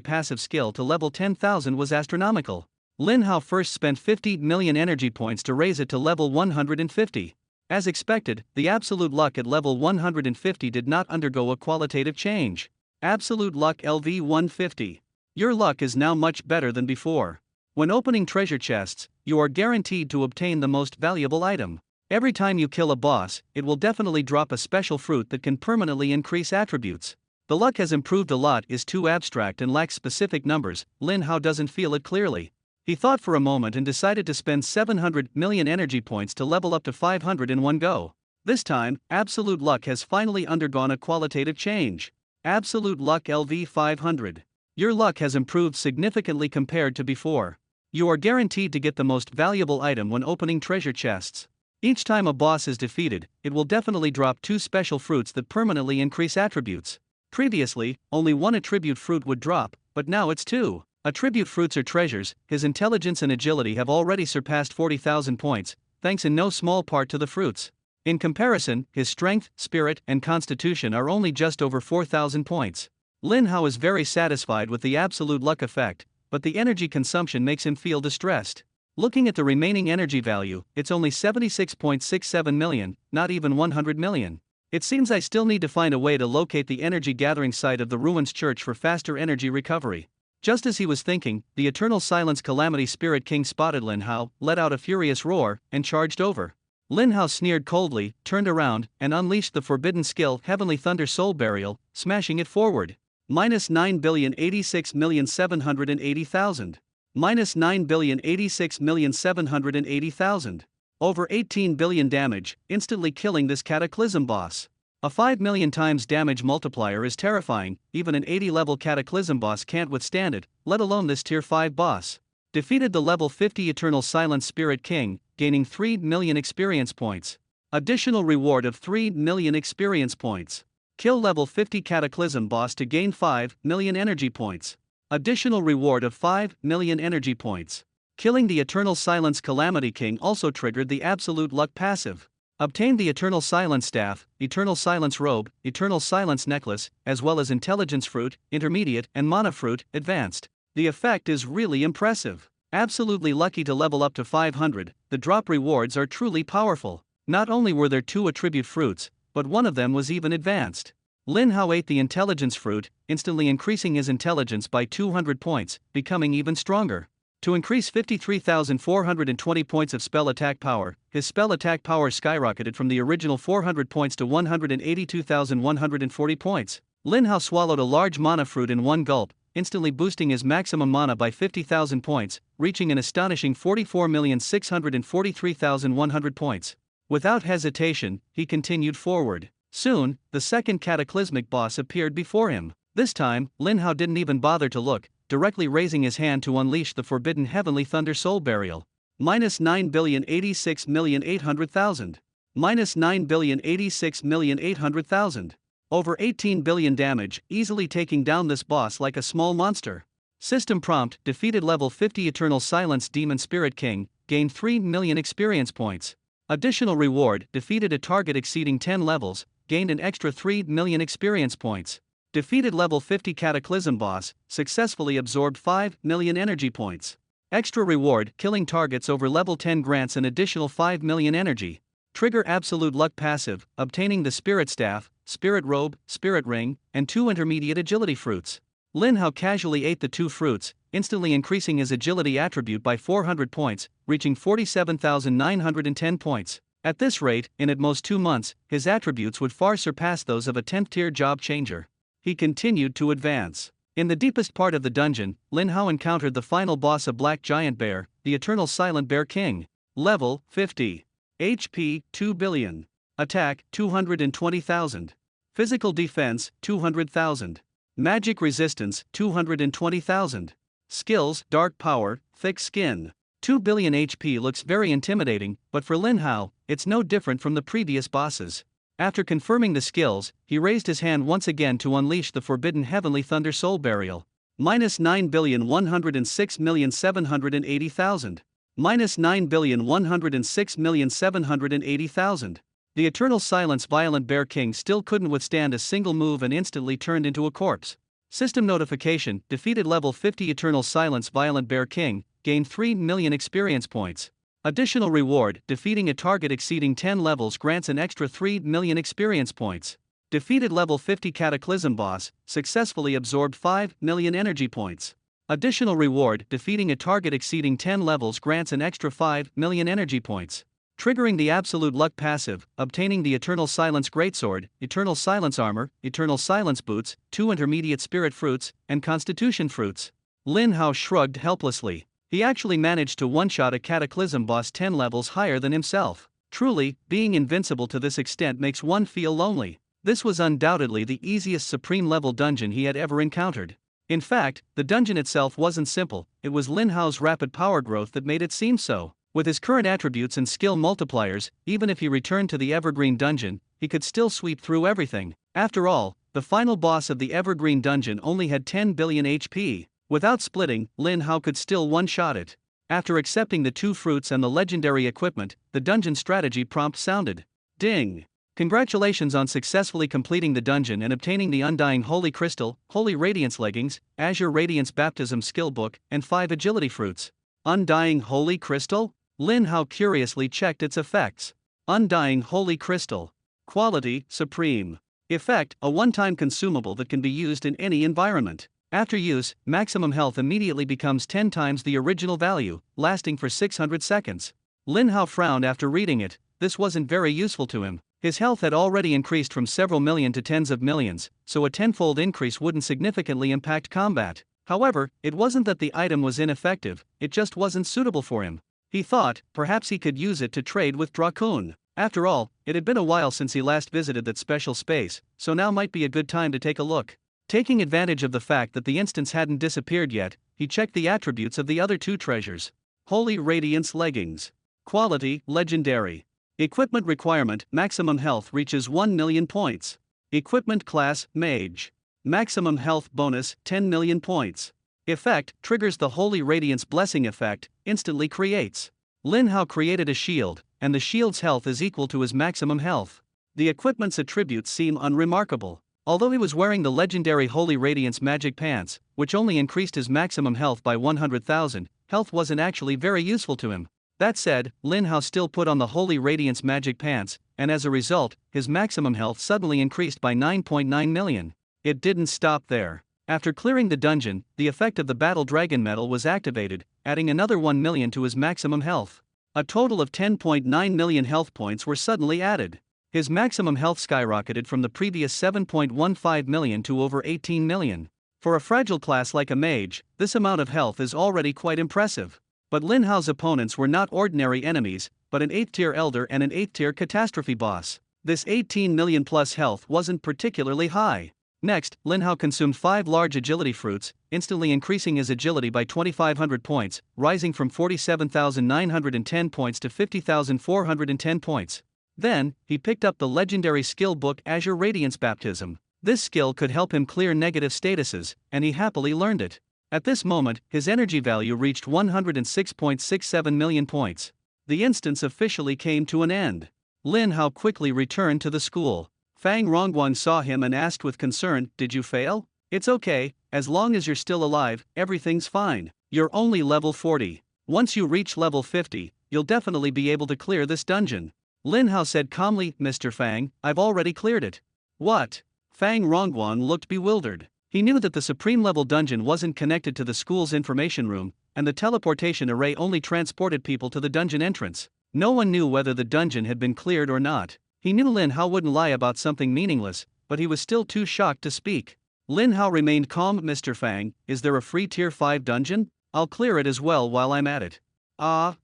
Speaker 1: passive skill to level 10,000 was astronomical. Lin Hao first spent 50 million energy points to raise it to level 150. As expected, the Absolute Luck at level 150 did not undergo a qualitative change. Absolute Luck LV 150. Your luck is now much better than before. When opening treasure chests, you are guaranteed to obtain the most valuable item. Every time you kill a boss, it will definitely drop a special fruit that can permanently increase attributes. The luck has improved a lot is too abstract and lacks specific numbers. Lin Hao doesn't feel it clearly. He thought for a moment and decided to spend 700 million energy points to level up to 500 in one go. This time, Absolute Luck has finally undergone a qualitative change. Absolute Luck LV 500. Your luck has improved significantly compared to before. You are guaranteed to get the most valuable item when opening treasure chests. Each time a boss is defeated, it will definitely drop 2 special fruits that permanently increase attributes. Previously, only 1 attribute fruit would drop, but now it's 2. Attribute fruits are treasures. His intelligence and agility have already surpassed 40,000 points, thanks in no small part to the fruits. In comparison, his strength, spirit, and constitution are only just over 4,000 points. Lin Hao is very satisfied with the absolute luck effect, but the energy consumption makes him feel distressed. Looking at the remaining energy value, it's only 76.67 million, not even 100 million. It seems I still need to find a way to locate the energy gathering site of the Ruins Church for faster energy recovery. Just as he was thinking, the Eternal Silence Calamity Spirit King spotted Lin Hao, let out a furious roar, and charged over. Lin Hao sneered coldly, turned around, and unleashed the forbidden skill Heavenly Thunder Soul Burial, smashing it forward. Minus 9,086,780,000. Minus 9,086,780,000. Over 18 billion damage, instantly killing this Cataclysm boss. A 5 million times damage multiplier is terrifying, even an 80-level Cataclysm boss can't withstand it, let alone this tier 5 boss. Defeated the level 50 Eternal Silence Spirit King, gaining 3 million experience points. Additional reward of 3 million experience points. Kill level 50 Cataclysm boss to gain 5 million energy points. Additional reward of 5 million energy points. Killing the Eternal Silence Calamity King also triggered the Absolute Luck passive. Obtained the Eternal Silence Staff, Eternal Silence Robe, Eternal Silence Necklace, as well as Intelligence Fruit, Intermediate, and Mana Fruit, Advanced. The effect is really impressive. Absolutely lucky to level up to 500, the drop rewards are truly powerful. Not only were there 2 attribute fruits, but one of them was even advanced. Lin Hao ate the Intelligence Fruit, instantly increasing his intelligence by 200 points, becoming even stronger. To increase 53,420 points of spell attack power, his spell attack power skyrocketed from the original 400 points to 182,140 points. Lin Hao swallowed a large mana fruit in one gulp, instantly boosting his maximum mana by 50,000 points, reaching an astonishing 44,643,100 points. Without hesitation, he continued forward. Soon, the second cataclysmic boss appeared before him. This time, Lin Hao didn't even bother to look, directly raising his hand to unleash the forbidden Heavenly Thunder Soul Burial. Minus 9,086,800,000. Minus 9,086,800,000. Over 18 billion damage, easily taking down this boss like a small monster. System prompt: defeated level 50 Eternal Silence Demon Spirit King, gained 3 million experience points. Additional reward: defeated a target exceeding 10 levels, gained an extra 3 million experience points. Defeated level 50 Cataclysm boss, successfully absorbed 5 million energy points. Extra reward: killing targets over level 10 grants an additional 5 million energy. Trigger Absolute Luck passive, obtaining the Spirit Staff, Spirit Robe, Spirit Ring, and 2 intermediate agility fruits. Lin Hao casually ate the 2 fruits, instantly increasing his agility attribute by 400 points, reaching 47,910 points. At this rate, in at most 2 months, his attributes would far surpass those of a 10th tier job changer. He continued to advance. In the deepest part of the dungeon, Lin Hao encountered the final boss, a black giant bear, the Eternal Silent Bear King. Level 50. HP 2 billion. Attack 220,000. Physical defense 200,000. Magic resistance 220,000. Skills: Dark Power, Thick Skin. 2 billion HP looks very intimidating, but for Lin Hao, it's no different from the previous bosses. After confirming the skills, he raised his hand once again to unleash the forbidden Heavenly Thunder Soul Burial. Minus 9,106,780,000. Minus 9,106,780,000. The Eternal Silence Violent Bear King still couldn't withstand a single move and instantly turned into a corpse. System notification: defeated level 50 Eternal Silence Violent Bear King, gained 3 million experience points. Additional reward: defeating a target exceeding 10 levels grants an extra 3 million experience points. Defeated level 50 Cataclysm boss, successfully absorbed 5 million energy points. Additional reward: defeating a target exceeding 10 levels grants an extra 5 million energy points. Triggering the Absolute Luck passive, obtaining the Eternal Silence Greatsword, Eternal Silence Armor, Eternal Silence Boots, 2 intermediate spirit fruits, and constitution fruits. Lin Hao shrugged helplessly. He actually managed to one-shot a Cataclysm boss 10 levels higher than himself. Truly, being invincible to this extent makes one feel lonely. This was undoubtedly the easiest supreme level dungeon he had ever encountered. In fact, the dungeon itself wasn't simple, it was Lin Hao's rapid power growth that made it seem so. With his current attributes and skill multipliers, even if he returned to the Evergreen Dungeon, he could still sweep through everything. After all, the final boss of the Evergreen Dungeon only had 10 billion HP. Without splitting, Lin Hao could still one-shot it. After accepting the 2 fruits and the legendary equipment, the dungeon strategy prompt sounded. Ding! Congratulations on successfully completing the dungeon and obtaining the Undying Holy Crystal, Holy Radiance Leggings, Azure Radiance Baptism Skill Book, and 5 Agility Fruits. Undying Holy Crystal? Lin Hao curiously checked its effects. Undying Holy Crystal. Quality, Supreme. Effect, a one-time consumable that can be used in any environment. After use, maximum health immediately becomes 10 times the original value, lasting for 600 seconds. Lin Hao frowned after reading it. This wasn't very useful to him. His health had already increased from several million to tens of millions, so a tenfold increase wouldn't significantly impact combat. However, it wasn't that the item was ineffective, it just wasn't suitable for him. He thought, perhaps he could use it to trade with Drakun. After all, it had been a while since he last visited that special space, so now might be a good time to take a look. Taking advantage of the fact that the instance hadn't disappeared yet, he checked the attributes of the other 2 treasures. Holy Radiance Leggings. Quality, Legendary. Equipment requirement, maximum health reaches 1 million points. Equipment class, Mage. Maximum health bonus, 10 million points. Effect, triggers the Holy Radiance Blessing effect, instantly creates. Lin Hao created a shield, and the shield's health is equal to his maximum health. The equipment's attributes seem unremarkable. Although he was wearing the legendary Holy Radiance Magic Pants, which only increased his maximum health by 100,000, health wasn't actually very useful to him. That said, Lin Hao still put on the Holy Radiance Magic Pants, and as a result, his maximum health suddenly increased by 9.9 million. It didn't stop there. After clearing the dungeon, the effect of the Battle Dragon Medal was activated, adding another 1 million to his maximum health. A total of 10.9 million health points were suddenly added. His maximum health skyrocketed from the previous 7.15 million to over 18 million. For a fragile class like a mage, this amount of health is already quite impressive. But Lin Hao's opponents were not ordinary enemies, but an 8th-tier Elder and an 8th-tier Catastrophe boss. This 18 million plus health wasn't particularly high. Next, Lin Hao consumed 5 large agility fruits, instantly increasing his agility by 2,500 points, rising from 47,910 points to 50,410 points. Then, he picked up the legendary skill book Azure Radiance Baptism. This skill could help him clear negative statuses, and he happily learned it. At this moment, his energy value reached 106.67 million points. The instance officially came to an end. Lin Hao quickly returned to the school. Fang Rongguang saw him and asked with concern, "Did you fail?" "It's okay, as long as you're still alive, everything's fine. You're only level 40. Once you reach level 50, you'll definitely be able to clear this dungeon." Lin Hao said calmly, "Mr. Fang, I've already cleared it." "What?" Fang Rongguang looked bewildered. He knew that the supreme level dungeon wasn't connected to the school's information room, and the teleportation array only transported people to the dungeon entrance. No one knew whether the dungeon had been cleared or not. He knew Lin Hao wouldn't lie about something meaningless, but he was still too shocked to speak. Lin Hao remained calm. "Mr. Fang, is there a free tier 5 dungeon? I'll clear it as well while I'm at it." Oh.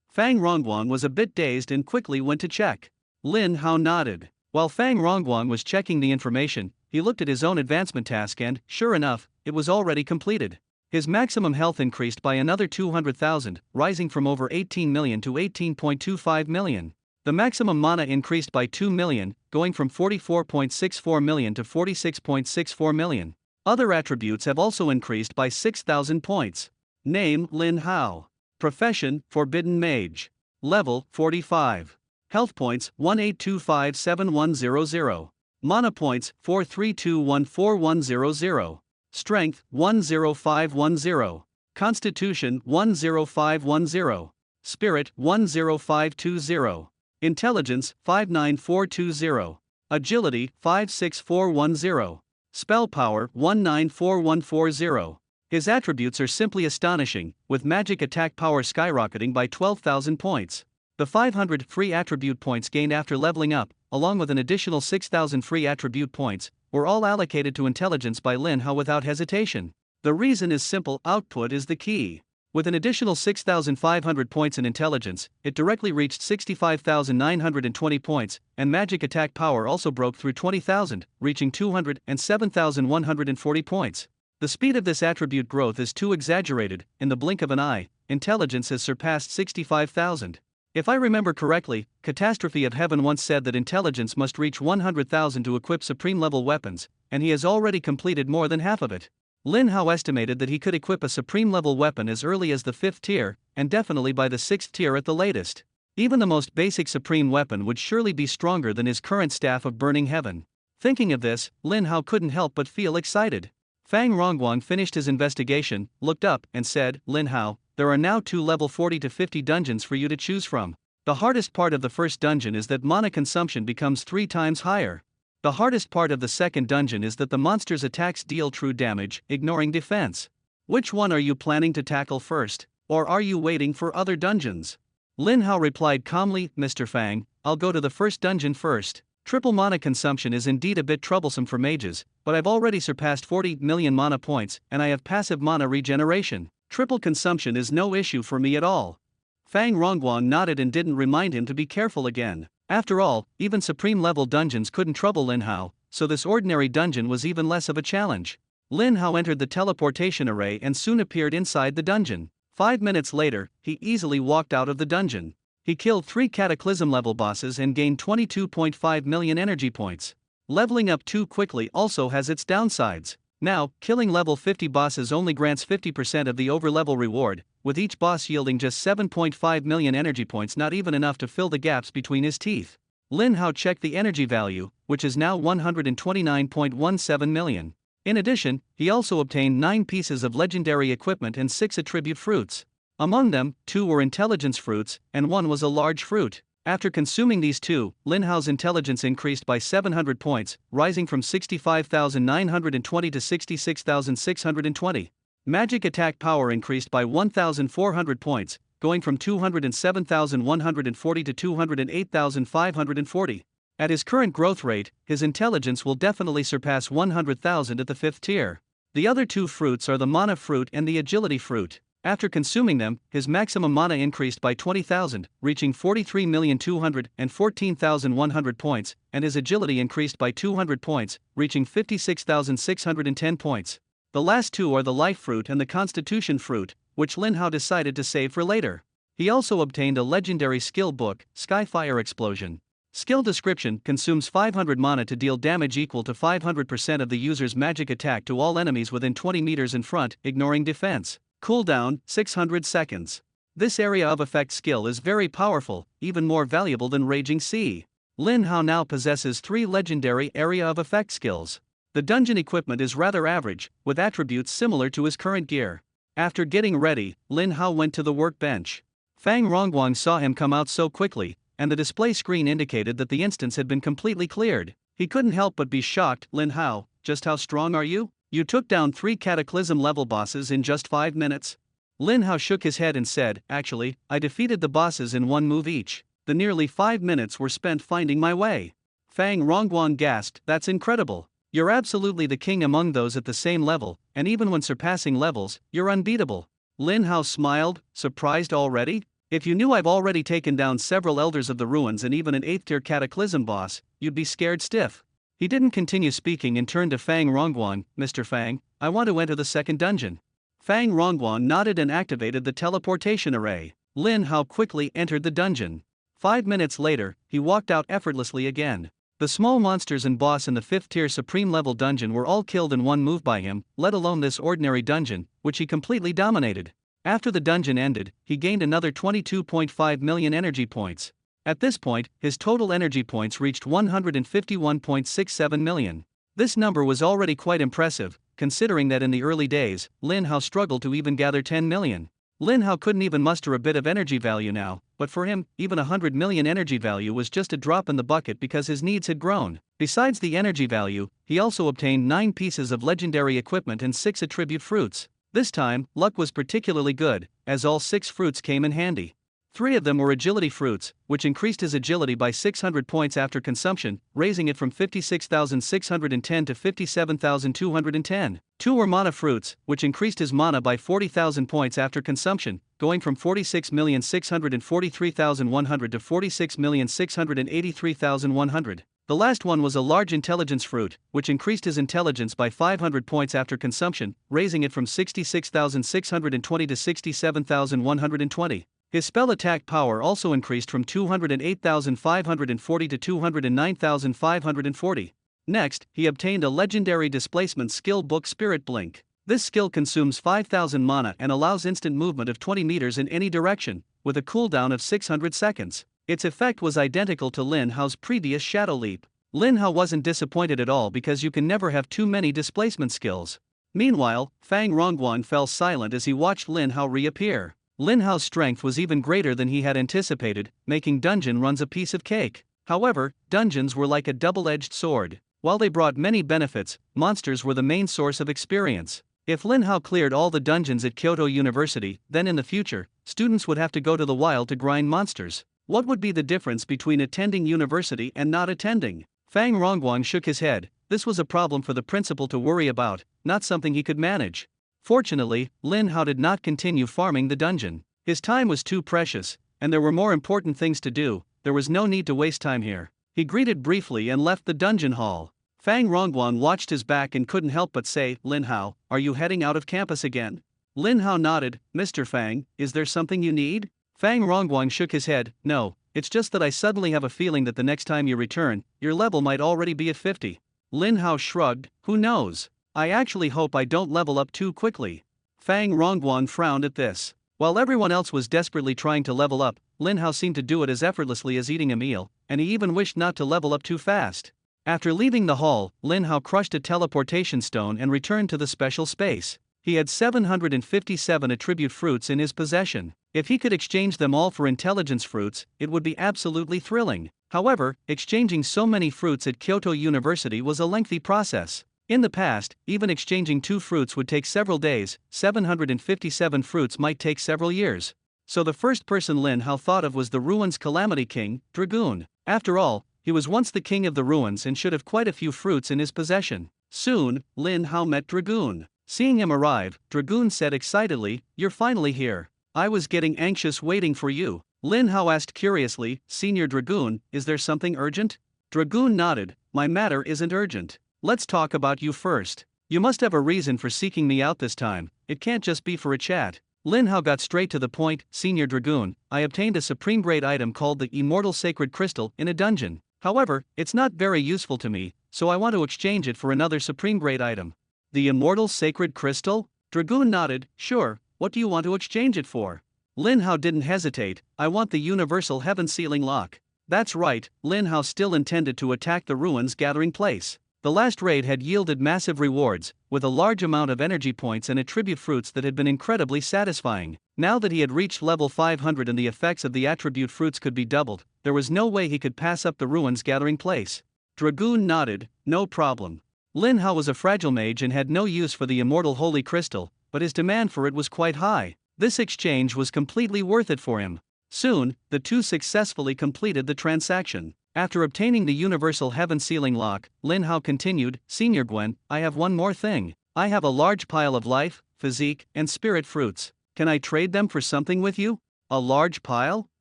Speaker 1: Fang Rongguang was a bit dazed and quickly went to check. Lin Hao nodded. While Fang Rongguang was checking the information, he looked at his own advancement task and, sure enough, it was already completed. His maximum health increased by another 200,000, rising from over 18 million to 18.25 million. The maximum mana increased by 2 million, going from 44.64 million to 46.64 million. Other attributes have also increased by 6,000 points. Name, Lin Hao. Profession, Forbidden Mage. Level, 45. Health points, 18257100. Mana points, 4321410. Strength, 10510. Constitution, 10510. Spirit, 10520. Intelligence, 59420. Agility, 56410. Spell power, 194140. His attributes are simply astonishing, with magic attack power skyrocketing by 12,000 points. The 500 free attribute points gained after leveling up, along with an additional 6,000 free attribute points, were all allocated to intelligence by Lin Hao without hesitation. The reason is simple: output is the key. With an additional 6,500 points in intelligence, it directly reached 65,920 points, and magic attack power also broke through 20,000, reaching 207,140 points. The speed of this attribute growth is too exaggerated. In the blink of an eye, intelligence has surpassed 65,000. If I remember correctly, Catastrophe of Heaven once said that intelligence must reach 100,000 to equip supreme level weapons, and he has already completed more than half of it. Lin Hao estimated that he could equip a supreme-level weapon as early as the 5th tier, and definitely by the 6th tier at the latest. Even the most basic supreme weapon would surely be stronger than his current staff of Burning Heaven. Thinking of this, Lin Hao couldn't help but feel excited. Fang Rongguang finished his investigation, looked up, and said, "Lin Hao, there are now 2 level 40 to 50 dungeons for you to choose from. The hardest part of the first dungeon is that mana consumption becomes 3 times higher. The hardest part of the second dungeon is that the monster's attacks deal true damage, ignoring defense. Which one are you planning to tackle first, or are you waiting for other dungeons?" Lin Hao replied calmly, "Mr. Fang, I'll go to the first dungeon first. Triple mana consumption is indeed a bit troublesome for mages, but I've already surpassed 40 million mana points and I have passive mana regeneration. Triple consumption is no issue for me at all." Fang Rongguang nodded and didn't remind him to be careful again. After all, even supreme-level dungeons couldn't trouble Lin Hao, so this ordinary dungeon was even less of a challenge. Lin Hao entered the teleportation array and soon appeared inside the dungeon. 5 minutes later, he easily walked out of the dungeon. He killed 3 Cataclysm-level bosses and gained 22.5 million energy points. Leveling up too quickly also has its downsides. Now, killing level 50 bosses only grants 50% of the overlevel reward, with each boss yielding just 7.5 million energy points, not even enough to fill the gaps between his teeth. Lin Hao checked the energy value, which is now 129.17 million. In addition, he also obtained 9 pieces of legendary equipment and 6 attribute fruits. Among them, 2 were intelligence fruits, and 1 was a large fruit. After consuming these 2, Lin Hao's intelligence increased by 700 points, rising from 65,920 to 66,620. Magic attack power increased by 1,400 points, going from 207,140 to 208,540. At his current growth rate, his intelligence will definitely surpass 100,000 at the 5th tier. The other 2 fruits are the mana fruit and the agility fruit. After consuming them, his maximum mana increased by 20,000, reaching 43,214,100 points, and his agility increased by 200 points, reaching 56,610 points. The last 2 are the life fruit and the constitution fruit, which Lin Hao decided to save for later. He also obtained a legendary skill book, Skyfire Explosion. Skill description: consumes 500 mana to deal damage equal to 500% of the user's magic attack to all enemies within 20 meters in front, ignoring defense. Cooldown, 600 seconds. This area of effect skill is very powerful, even more valuable than Raging Sea. Lin Hao now possesses 3 legendary area of effect skills. The dungeon equipment is rather average, with attributes similar to his current gear. After getting ready, Lin Hao went to the workbench. Fang Rongguang saw him come out so quickly, and the display screen indicated that the instance had been completely cleared. He couldn't help but be shocked. "Lin Hao, just how strong are you? You took down 3 Cataclysm-level bosses in just 5 minutes. Lin Hao shook his head and said, "Actually, I defeated the bosses in 1 move each. The nearly 5 minutes were spent finding my way." Fang Rongguang gasped, "That's incredible. You're absolutely the king among those at the same level, and even when surpassing levels, you're unbeatable." Lin Hao smiled, surprised already? "If you knew I've already taken down several Elders of the Ruins and even an 8th-tier Cataclysm boss, you'd be scared stiff." He didn't continue speaking and turned to Fang Rongguang. "Mr. Fang, I want to enter the second dungeon." Fang Rongguang nodded and activated the teleportation array. Lin Hao quickly entered the dungeon. 5 minutes later, he walked out effortlessly again. The small monsters and boss in the 5th-tier supreme-level dungeon were all killed in 1 move by him, let alone this ordinary dungeon, which he completely dominated. After the dungeon ended, he gained another 22.5 million energy points. At this point, his total energy points reached 151.67 million. This number was already quite impressive, considering that in the early days, Lin Hao struggled to even gather 10 million. Lin Hao couldn't even muster a bit of energy value now, but for him, even 100 million energy value was just a drop in the bucket because his needs had grown. Besides the energy value, he also obtained 9 pieces of legendary equipment and 6 attribute fruits. This time, luck was particularly good, as all 6 fruits came in handy. 3 of them were agility fruits, which increased his agility by 600 points after consumption, raising it from 56,610 to 57,210. 2 were mana fruits, which increased his mana by 40,000 points after consumption, going from 46,643,100 to 46,683,100. The last one was a large intelligence fruit, which increased his intelligence by 500 points after consumption, raising it from 66,620 to 67,120. His spell attack power also increased from 208,540 to 209,540. Next, he obtained a legendary displacement skill book, Spirit Blink. This skill consumes 5000 mana and allows instant movement of 20 meters in any direction, with a cooldown of 600 seconds. Its effect was identical to Lin Hao's previous Shadow Leap. Lin Hao wasn't disappointed at all because you can never have too many displacement skills. Meanwhile, Fang Rongguan fell silent as he watched Lin Hao reappear. Lin Hao's strength was even greater than he had anticipated, making dungeon runs a piece of cake. However, dungeons were like a double-edged sword. While they brought many benefits, monsters were the main source of experience. If Lin Hao cleared all the dungeons at Kyoto University, then in the future, students would have to go to the wild to grind monsters. What would be the difference between attending university and not attending? Fang Rongguan shook his head. This was a problem for the principal to worry about, not something he could manage. Fortunately, Lin Hao did not continue farming the dungeon. His time was too precious, and there were more important things to do. There was no need to waste time here. He greeted briefly and left the dungeon hall. Fang Rongguan watched his back and couldn't help but say, "Lin Hao, are you heading out of campus again?" Lin Hao nodded. "Mr. Fang, is there something you need?" Fang Rongguan shook his head. "No, it's just that I suddenly have a feeling that the next time you return, your level might already be at 50. Lin Hao shrugged. "Who knows? I actually hope I don't level up too quickly." Fang Rongguan frowned at this. While everyone else was desperately trying to level up, Lin Hao seemed to do it as effortlessly as eating a meal, and he even wished not to level up too fast. After leaving the hall, Lin Hao crushed a teleportation stone and returned to the special space. He had 757 attribute fruits in his possession. If he could exchange them all for intelligence fruits, it would be absolutely thrilling. However, exchanging so many fruits at Kyoto University was a lengthy process. In the past, even exchanging 2 fruits would take several days. 757 fruits might take several years. So the first person Lin Hao thought of was the Ruins Calamity King, Dragoon. After all, he was once the king of the ruins and should have quite a few fruits in his possession. Soon, Lin Hao met Dragoon. Seeing him arrive, Dragoon said excitedly, "You're finally here. I was getting anxious waiting for you." Lin Hao asked curiously, "Senior Dragoon, is there something urgent?" Dragoon nodded. "My matter isn't urgent. Let's talk about you first. You must have a reason for seeking me out this time. It can't just be for a chat." Lin Hao got straight to the point. "Senior Dragoon, I obtained a supreme grade item called the Immortal Sacred Crystal in a dungeon. However, it's not very useful to me, so I want to exchange it for another supreme grade item." "The Immortal Sacred Crystal?" Dragoon nodded. "Sure, what do you want to exchange it for?" Lin Hao didn't hesitate. "I want the Universal Heaven Sealing Lock." That's right, Lin Hao still intended to attack the ruins gathering place. The last raid had yielded massive rewards, with a large amount of energy points and attribute fruits that had been incredibly satisfying. Now that he had reached level 500 and the effects of the attribute fruits could be doubled, there was no way he could pass up the ruins gathering place. Dragoon nodded. "No problem." Lin Hao was a fragile mage and had no use for the immortal holy crystal, but his demand for it was quite high. This exchange was completely worth it for him. Soon, the two successfully completed the transaction. After obtaining the Universal Heaven Sealing Lock, Lin Hao continued, "Senior Gwen, I have one more thing. I have a large pile of life, physique, and spirit fruits. Can I trade them for something with you?" "A large pile?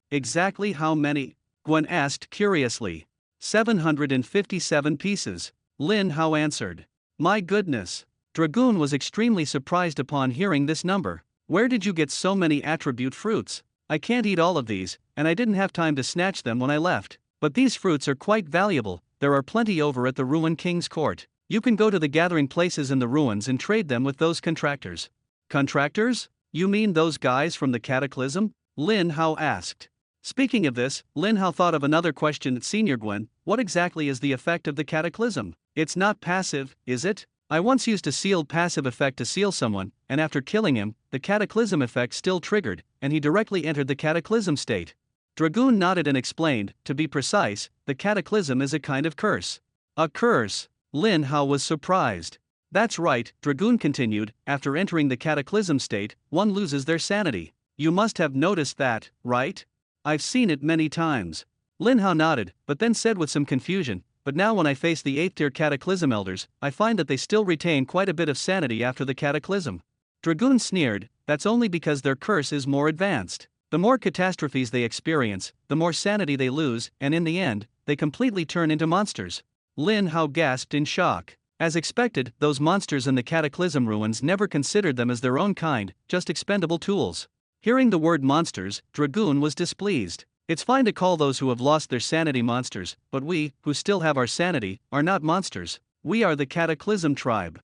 Speaker 1: Exactly how many?" Gwen asked curiously. 757 pieces. Lin Hao answered. "My goodness." Dragoon was extremely surprised upon hearing this number. "Where did you get so many attribute fruits? I can't eat all of these, and I didn't have time to snatch them when I left. But these fruits are quite valuable. There are plenty over at the Ruin King's court. You can go to the gathering places in the ruins and trade them with those contractors." "Contractors? You mean those guys from the Cataclysm?" Lin Hao asked. Speaking of this, Lin Hao thought of another question. "Senior Gwen, what exactly is the effect of the Cataclysm? It's not passive, is it? I once used a sealed passive effect to seal someone, and after killing him, the Cataclysm effect still triggered, and he directly entered the Cataclysm state." Dragoon nodded and explained, "To be precise, the Cataclysm is a kind of curse." "A curse?" Lin Hao was surprised. "That's right," Dragoon continued, "after entering the Cataclysm state, one loses their sanity. You must have noticed that, right?" "I've seen it many times." Lin Hao nodded, but then said with some confusion, "But now when I face the 8th tier Cataclysm elders, I find that they still retain quite a bit of sanity after the Cataclysm." Dragoon sneered, "That's only because their curse is more advanced. The more catastrophes they experience, the more sanity they lose, and in the end, they completely turn into monsters." Lin Hao gasped in shock. As expected, those monsters in the Cataclysm ruins never considered them as their own kind, just expendable tools. Hearing the word monsters, Dragoon was displeased. "It's fine to call those who have lost their sanity monsters, but we, who still have our sanity, are not monsters. We are the Cataclysm tribe."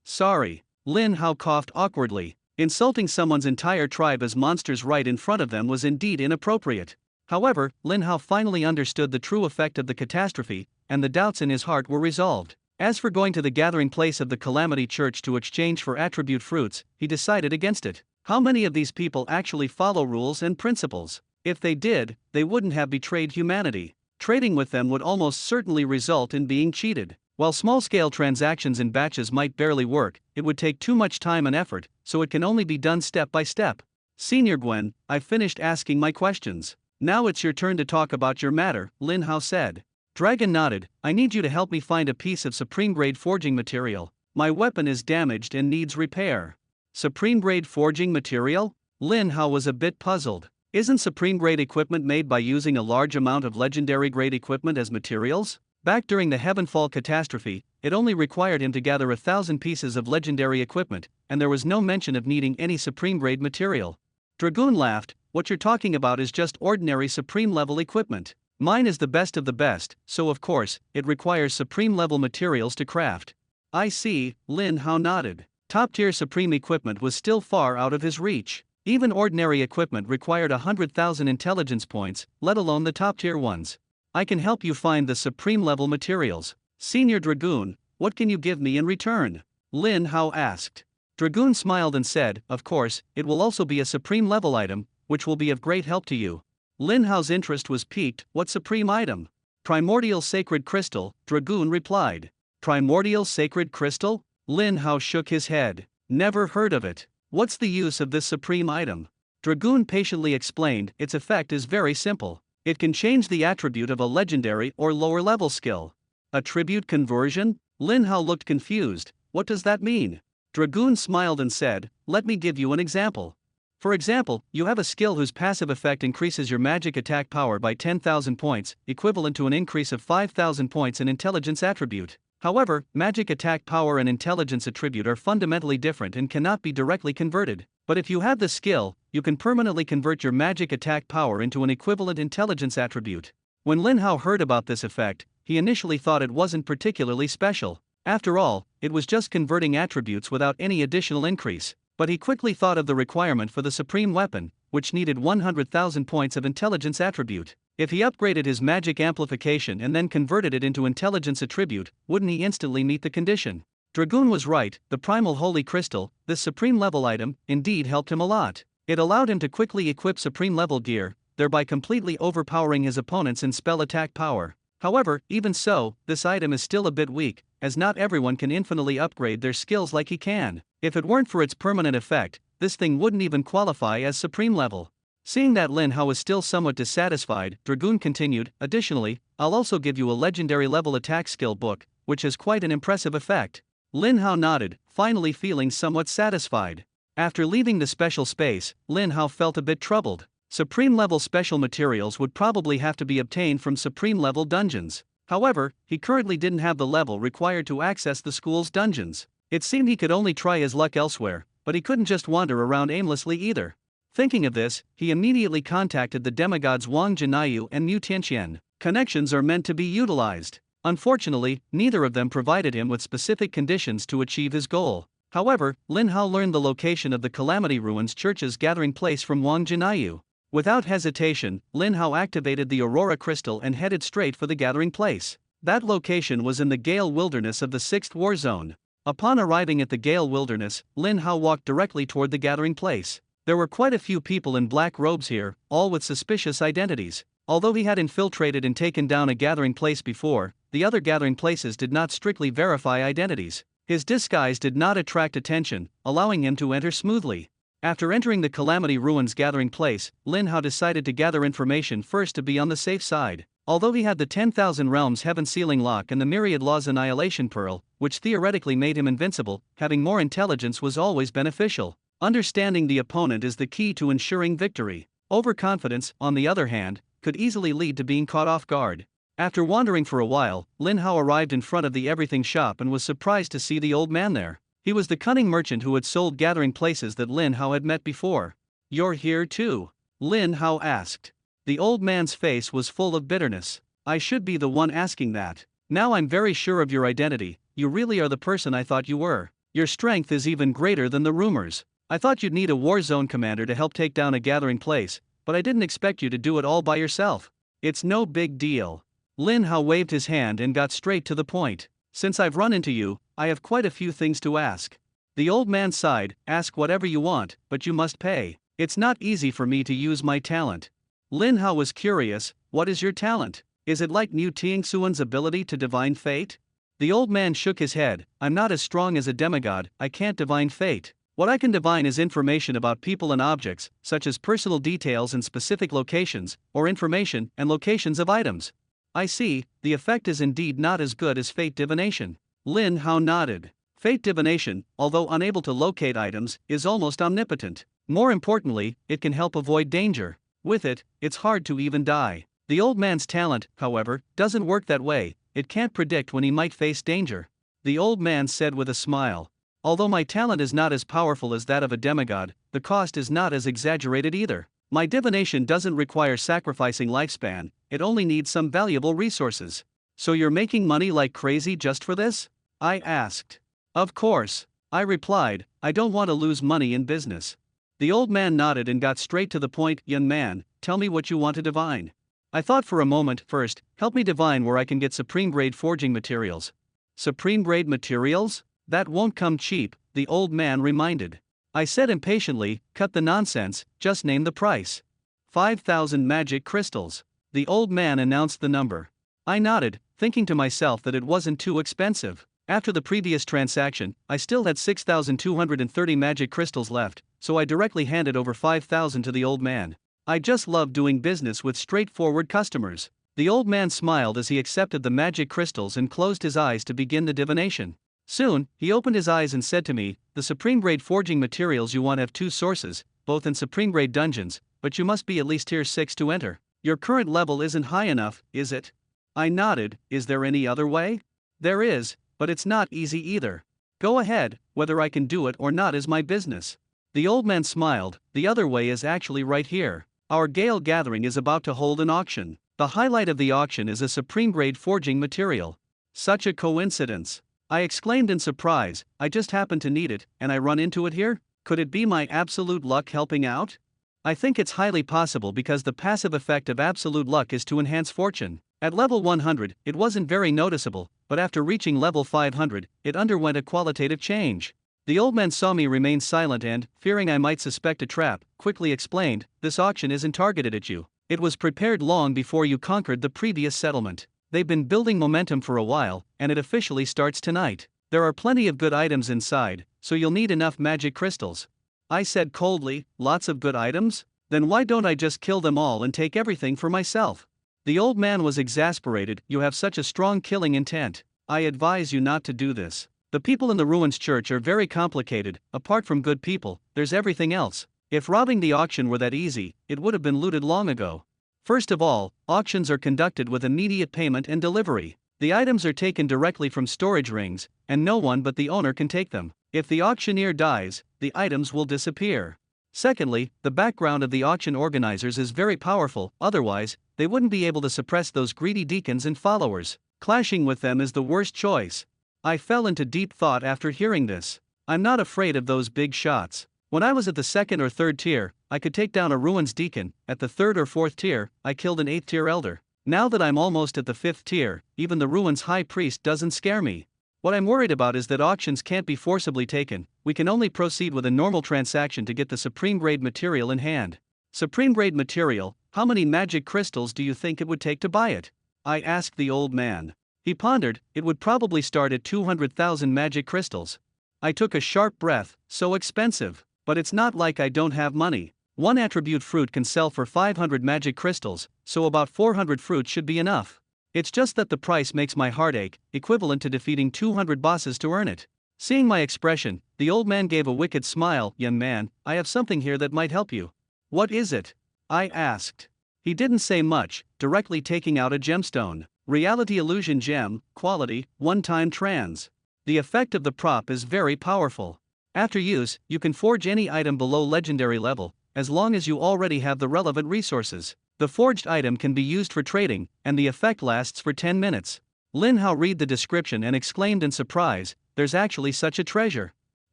Speaker 1: Sorry." Lin Hao coughed awkwardly. Insulting someone's entire tribe as monsters right in front of them was indeed inappropriate. However, Lin Hao finally understood the true effect of the catastrophe, and the doubts in his heart were resolved. As for going to the gathering place of the Calamity Church to exchange for attribute fruits, he decided against it. How many of these people actually follow rules and principles? If they did, they wouldn't have betrayed humanity. Trading with them would almost certainly result in being cheated. While small-scale transactions in batches might barely work, it would take too much time and effort, so it can only be done step by step. Senior Gwen, I've finished asking my questions. Now it's your turn to talk about your matter, Lin Hao said. Dragon nodded. I need you to help me find a piece of supreme-grade forging material. My weapon is damaged and needs repair. Supreme-grade forging material? Lin Hao was a bit puzzled. Isn't supreme-grade equipment made by using a large amount of legendary-grade equipment as materials? Back during the Heavenfall catastrophe, it only required him to gather 1,000 pieces of legendary equipment, and there was no mention of needing any supreme-grade material. Dragoon laughed. What you're talking about is just ordinary supreme-level equipment. Mine is the best of the best, so of course, it requires supreme-level materials to craft. I see, Lin Hao nodded. Top-tier supreme equipment was still far out of his reach. Even ordinary equipment required 100,000 intelligence points, let alone the top-tier ones. I can help you find the supreme-level materials. Senior Dragoon, what can you give me in return? Lin Hao asked. Dragoon smiled and said, of course, it will also be a supreme-level item, which will be of great help to you. Lin Hao's interest was piqued. What supreme item? Primordial Sacred Crystal, Dragoon replied. Primordial Sacred Crystal? Lin Hao shook his head. Never heard of it. What's the use of this supreme item? Dragoon patiently explained, its effect is very simple. It can change the attribute of a legendary or lower level skill. Attribute conversion? Lin Hao looked confused. What does that mean? Dragoon smiled and said, let me give you an example. For example, you have a skill whose passive effect increases your magic attack power by 10,000 points, equivalent to an increase of 5,000 points in intelligence attribute. However, magic attack power and intelligence attribute are fundamentally different and cannot be directly converted. But if you have the skill, you can permanently convert your magic attack power into an equivalent intelligence attribute. When Lin Hao heard about this effect, he initially thought it wasn't particularly special. After all, it was just converting attributes without any additional increase. But he quickly thought of the requirement for the supreme weapon, which needed 100,000 points of intelligence attribute. If he upgraded his magic amplification and then converted it into intelligence attribute, wouldn't he instantly meet the condition? Dragoon was right, the Primal Holy Crystal, this supreme level item, indeed helped him a lot. It allowed him to quickly equip supreme level gear, thereby completely overpowering his opponents in spell attack power. However, even so, this item is still a bit weak, as not everyone can infinitely upgrade their skills like he can. If it weren't for its permanent effect, this thing wouldn't even qualify as supreme level. Seeing that Lin Hao was still somewhat dissatisfied, Dragoon continued, additionally, I'll also give you a legendary level attack skill book, which has quite an impressive effect. Lin Hao nodded, finally feeling somewhat satisfied. After leaving the special space, Lin Hao felt a bit troubled. Supreme level special materials would probably have to be obtained from supreme level dungeons. However, he currently didn't have the level required to access the school's dungeons. It seemed he could only try his luck elsewhere, but he couldn't just wander around aimlessly either. Thinking of this, he immediately contacted the demigods Wang Jinayu and Mu Tianqian. Connections are meant to be utilized. Unfortunately, neither of them provided him with specific conditions to achieve his goal. However, Lin Hao learned the location of the Calamity Ruins Church's gathering place from Wang Jinayu. Without hesitation, Lin Hao activated the Aurora Crystal and headed straight for the gathering place. That location was in the Gale Wilderness of the 6th War Zone. Upon arriving at the Gale Wilderness, Lin Hao walked directly toward the gathering place. There were quite a few people in black robes here, all with suspicious identities. Although he had infiltrated and taken down a gathering place before, the other gathering places did not strictly verify identities. His disguise did not attract attention, allowing him to enter smoothly. After entering the Calamity Ruins gathering place, Lin Hao decided to gather information first to be on the safe side. Although he had the 10,000 Realms Heaven Sealing Lock and the Myriad Laws Annihilation Pearl, which theoretically made him invincible, having more intelligence was always beneficial. Understanding the opponent is the key to ensuring victory. Overconfidence, on the other hand, could easily lead to being caught off guard. After wandering for a while, Lin Hao arrived in front of the everything shop and was surprised to see the old man there. He was the cunning merchant who had sold gathering places that Lin Hao had met before. You're here too? Lin Hao asked. The old man's face was full of bitterness. I should be the one asking that. Now I'm very sure of your identity, you really are the person I thought you were. Your strength is even greater than the rumors. I thought you'd need a war zone commander to help take down a gathering place, but I didn't expect you to do it all by yourself. It's no big deal. Lin Hao waved his hand and got straight to the point. Since I've run into you, I have quite a few things to ask. The old man sighed, ask whatever you want, but you must pay. It's not easy for me to use my talent. Lin Hao was curious, what is your talent? Is it like Niu Tingxuan's ability to divine fate? The old man shook his head, I'm not as strong as a demigod, I can't divine fate. What I can divine is information about people and objects, such as personal details and specific locations, or information and locations of items. I see, the effect is indeed not as good as fate divination. Lin Hao nodded. Fate divination, although unable to locate items, is almost omnipotent. More importantly, it can help avoid danger. With it, it's hard to even die. The old man's talent, however, doesn't work that way, it can't predict when he might face danger. The old man said with a smile. Although my talent is not as powerful as that of a demigod, the cost is not as exaggerated either. My divination doesn't require sacrificing lifespan, it only needs some valuable resources. So you're making money like crazy just for this? I asked. Of course, I replied, I don't want to lose money in business. The old man nodded and got straight to the point, young man, tell me what you want to divine. I thought for a moment. First, help me divine where I can get supreme grade forging materials. Supreme grade materials? That won't come cheap, the old man reminded. I said impatiently, cut the nonsense, just name the price. 5,000 magic crystals. The old man announced the number. I nodded, thinking to myself that it wasn't too expensive. After the previous transaction, I still had 6,230 magic crystals left, so I directly handed over 5,000 to the old man. I just love doing business with straightforward customers. The old man smiled as he accepted the magic crystals and closed his eyes to begin the divination. Soon, he opened his eyes and said to me, the supreme grade forging materials you want have two sources, both in supreme grade dungeons, but you must be at least tier 6 to enter. Your current level isn't high enough, is it? I nodded, is there any other way? There is, but it's not easy either. Go ahead, whether I can do it or not is my business. The old man smiled, the other way is actually right here. Our Gale Gathering is about to hold an auction. The highlight of the auction is a supreme grade forging material. Such a coincidence. I exclaimed in surprise, I just happen to need it, and I run into it here? Could it be my absolute luck helping out? I think it's highly possible because the passive effect of absolute luck is to enhance fortune. At level 100, it wasn't very noticeable, but after reaching level 500, it underwent a qualitative change. The old man saw me remain silent and, fearing I might suspect a trap, quickly explained, this auction isn't targeted at you. It was prepared long before you conquered the previous settlement. They've been building momentum for a while, and it officially starts tonight. There are plenty of good items inside, so you'll need enough magic crystals. I said coldly, lots of good items? Then why don't I just kill them all and take everything for myself? The old man was exasperated, you have such a strong killing intent. I advise you not to do this. The people in the ruins church are very complicated, apart from good people, there's everything else. If robbing the auction were that easy, it would have been looted long ago. First of all, auctions are conducted with immediate payment and delivery. The items are taken directly from storage rings, and no one but the owner can take them. If the auctioneer dies, the items will disappear. Secondly, the background of the auction organizers is very powerful, otherwise, they wouldn't be able to suppress those greedy deacons and followers. Clashing with them is the worst choice. I fell into deep thought after hearing this. I'm not afraid of those big shots. When I was at the 2nd or 3rd tier, I could take down a ruins deacon. At the 3rd or 4th tier, I killed an 8th tier elder. Now that I'm almost at the 5th tier, even the ruins high priest doesn't scare me. What I'm worried about is that auctions can't be forcibly taken, we can only proceed with a normal transaction to get the supreme grade material in hand. Supreme grade material, how many magic crystals do you think it would take to buy it? I asked the old man. He pondered, it would probably start at 200,000 magic crystals. I took a sharp breath, so expensive. But it's not like I don't have money. One attribute fruit can sell for 500 magic crystals, so about 400 fruits should be enough. It's just that the price makes my heart ache, equivalent to defeating 200 bosses to earn it. Seeing my expression, the old man gave a wicked smile. Young man, I have something here that might help you. What is it? I asked. He didn't say much, directly taking out a gemstone. Reality Illusion Gem, quality, one-time trans. The effect of the prop is very powerful. After use, you can forge any item below legendary level, as long as you already have the relevant resources. The forged item can be used for trading, and the effect lasts for 10 minutes. Lin Hao read the description and exclaimed in surprise, there's actually such a treasure.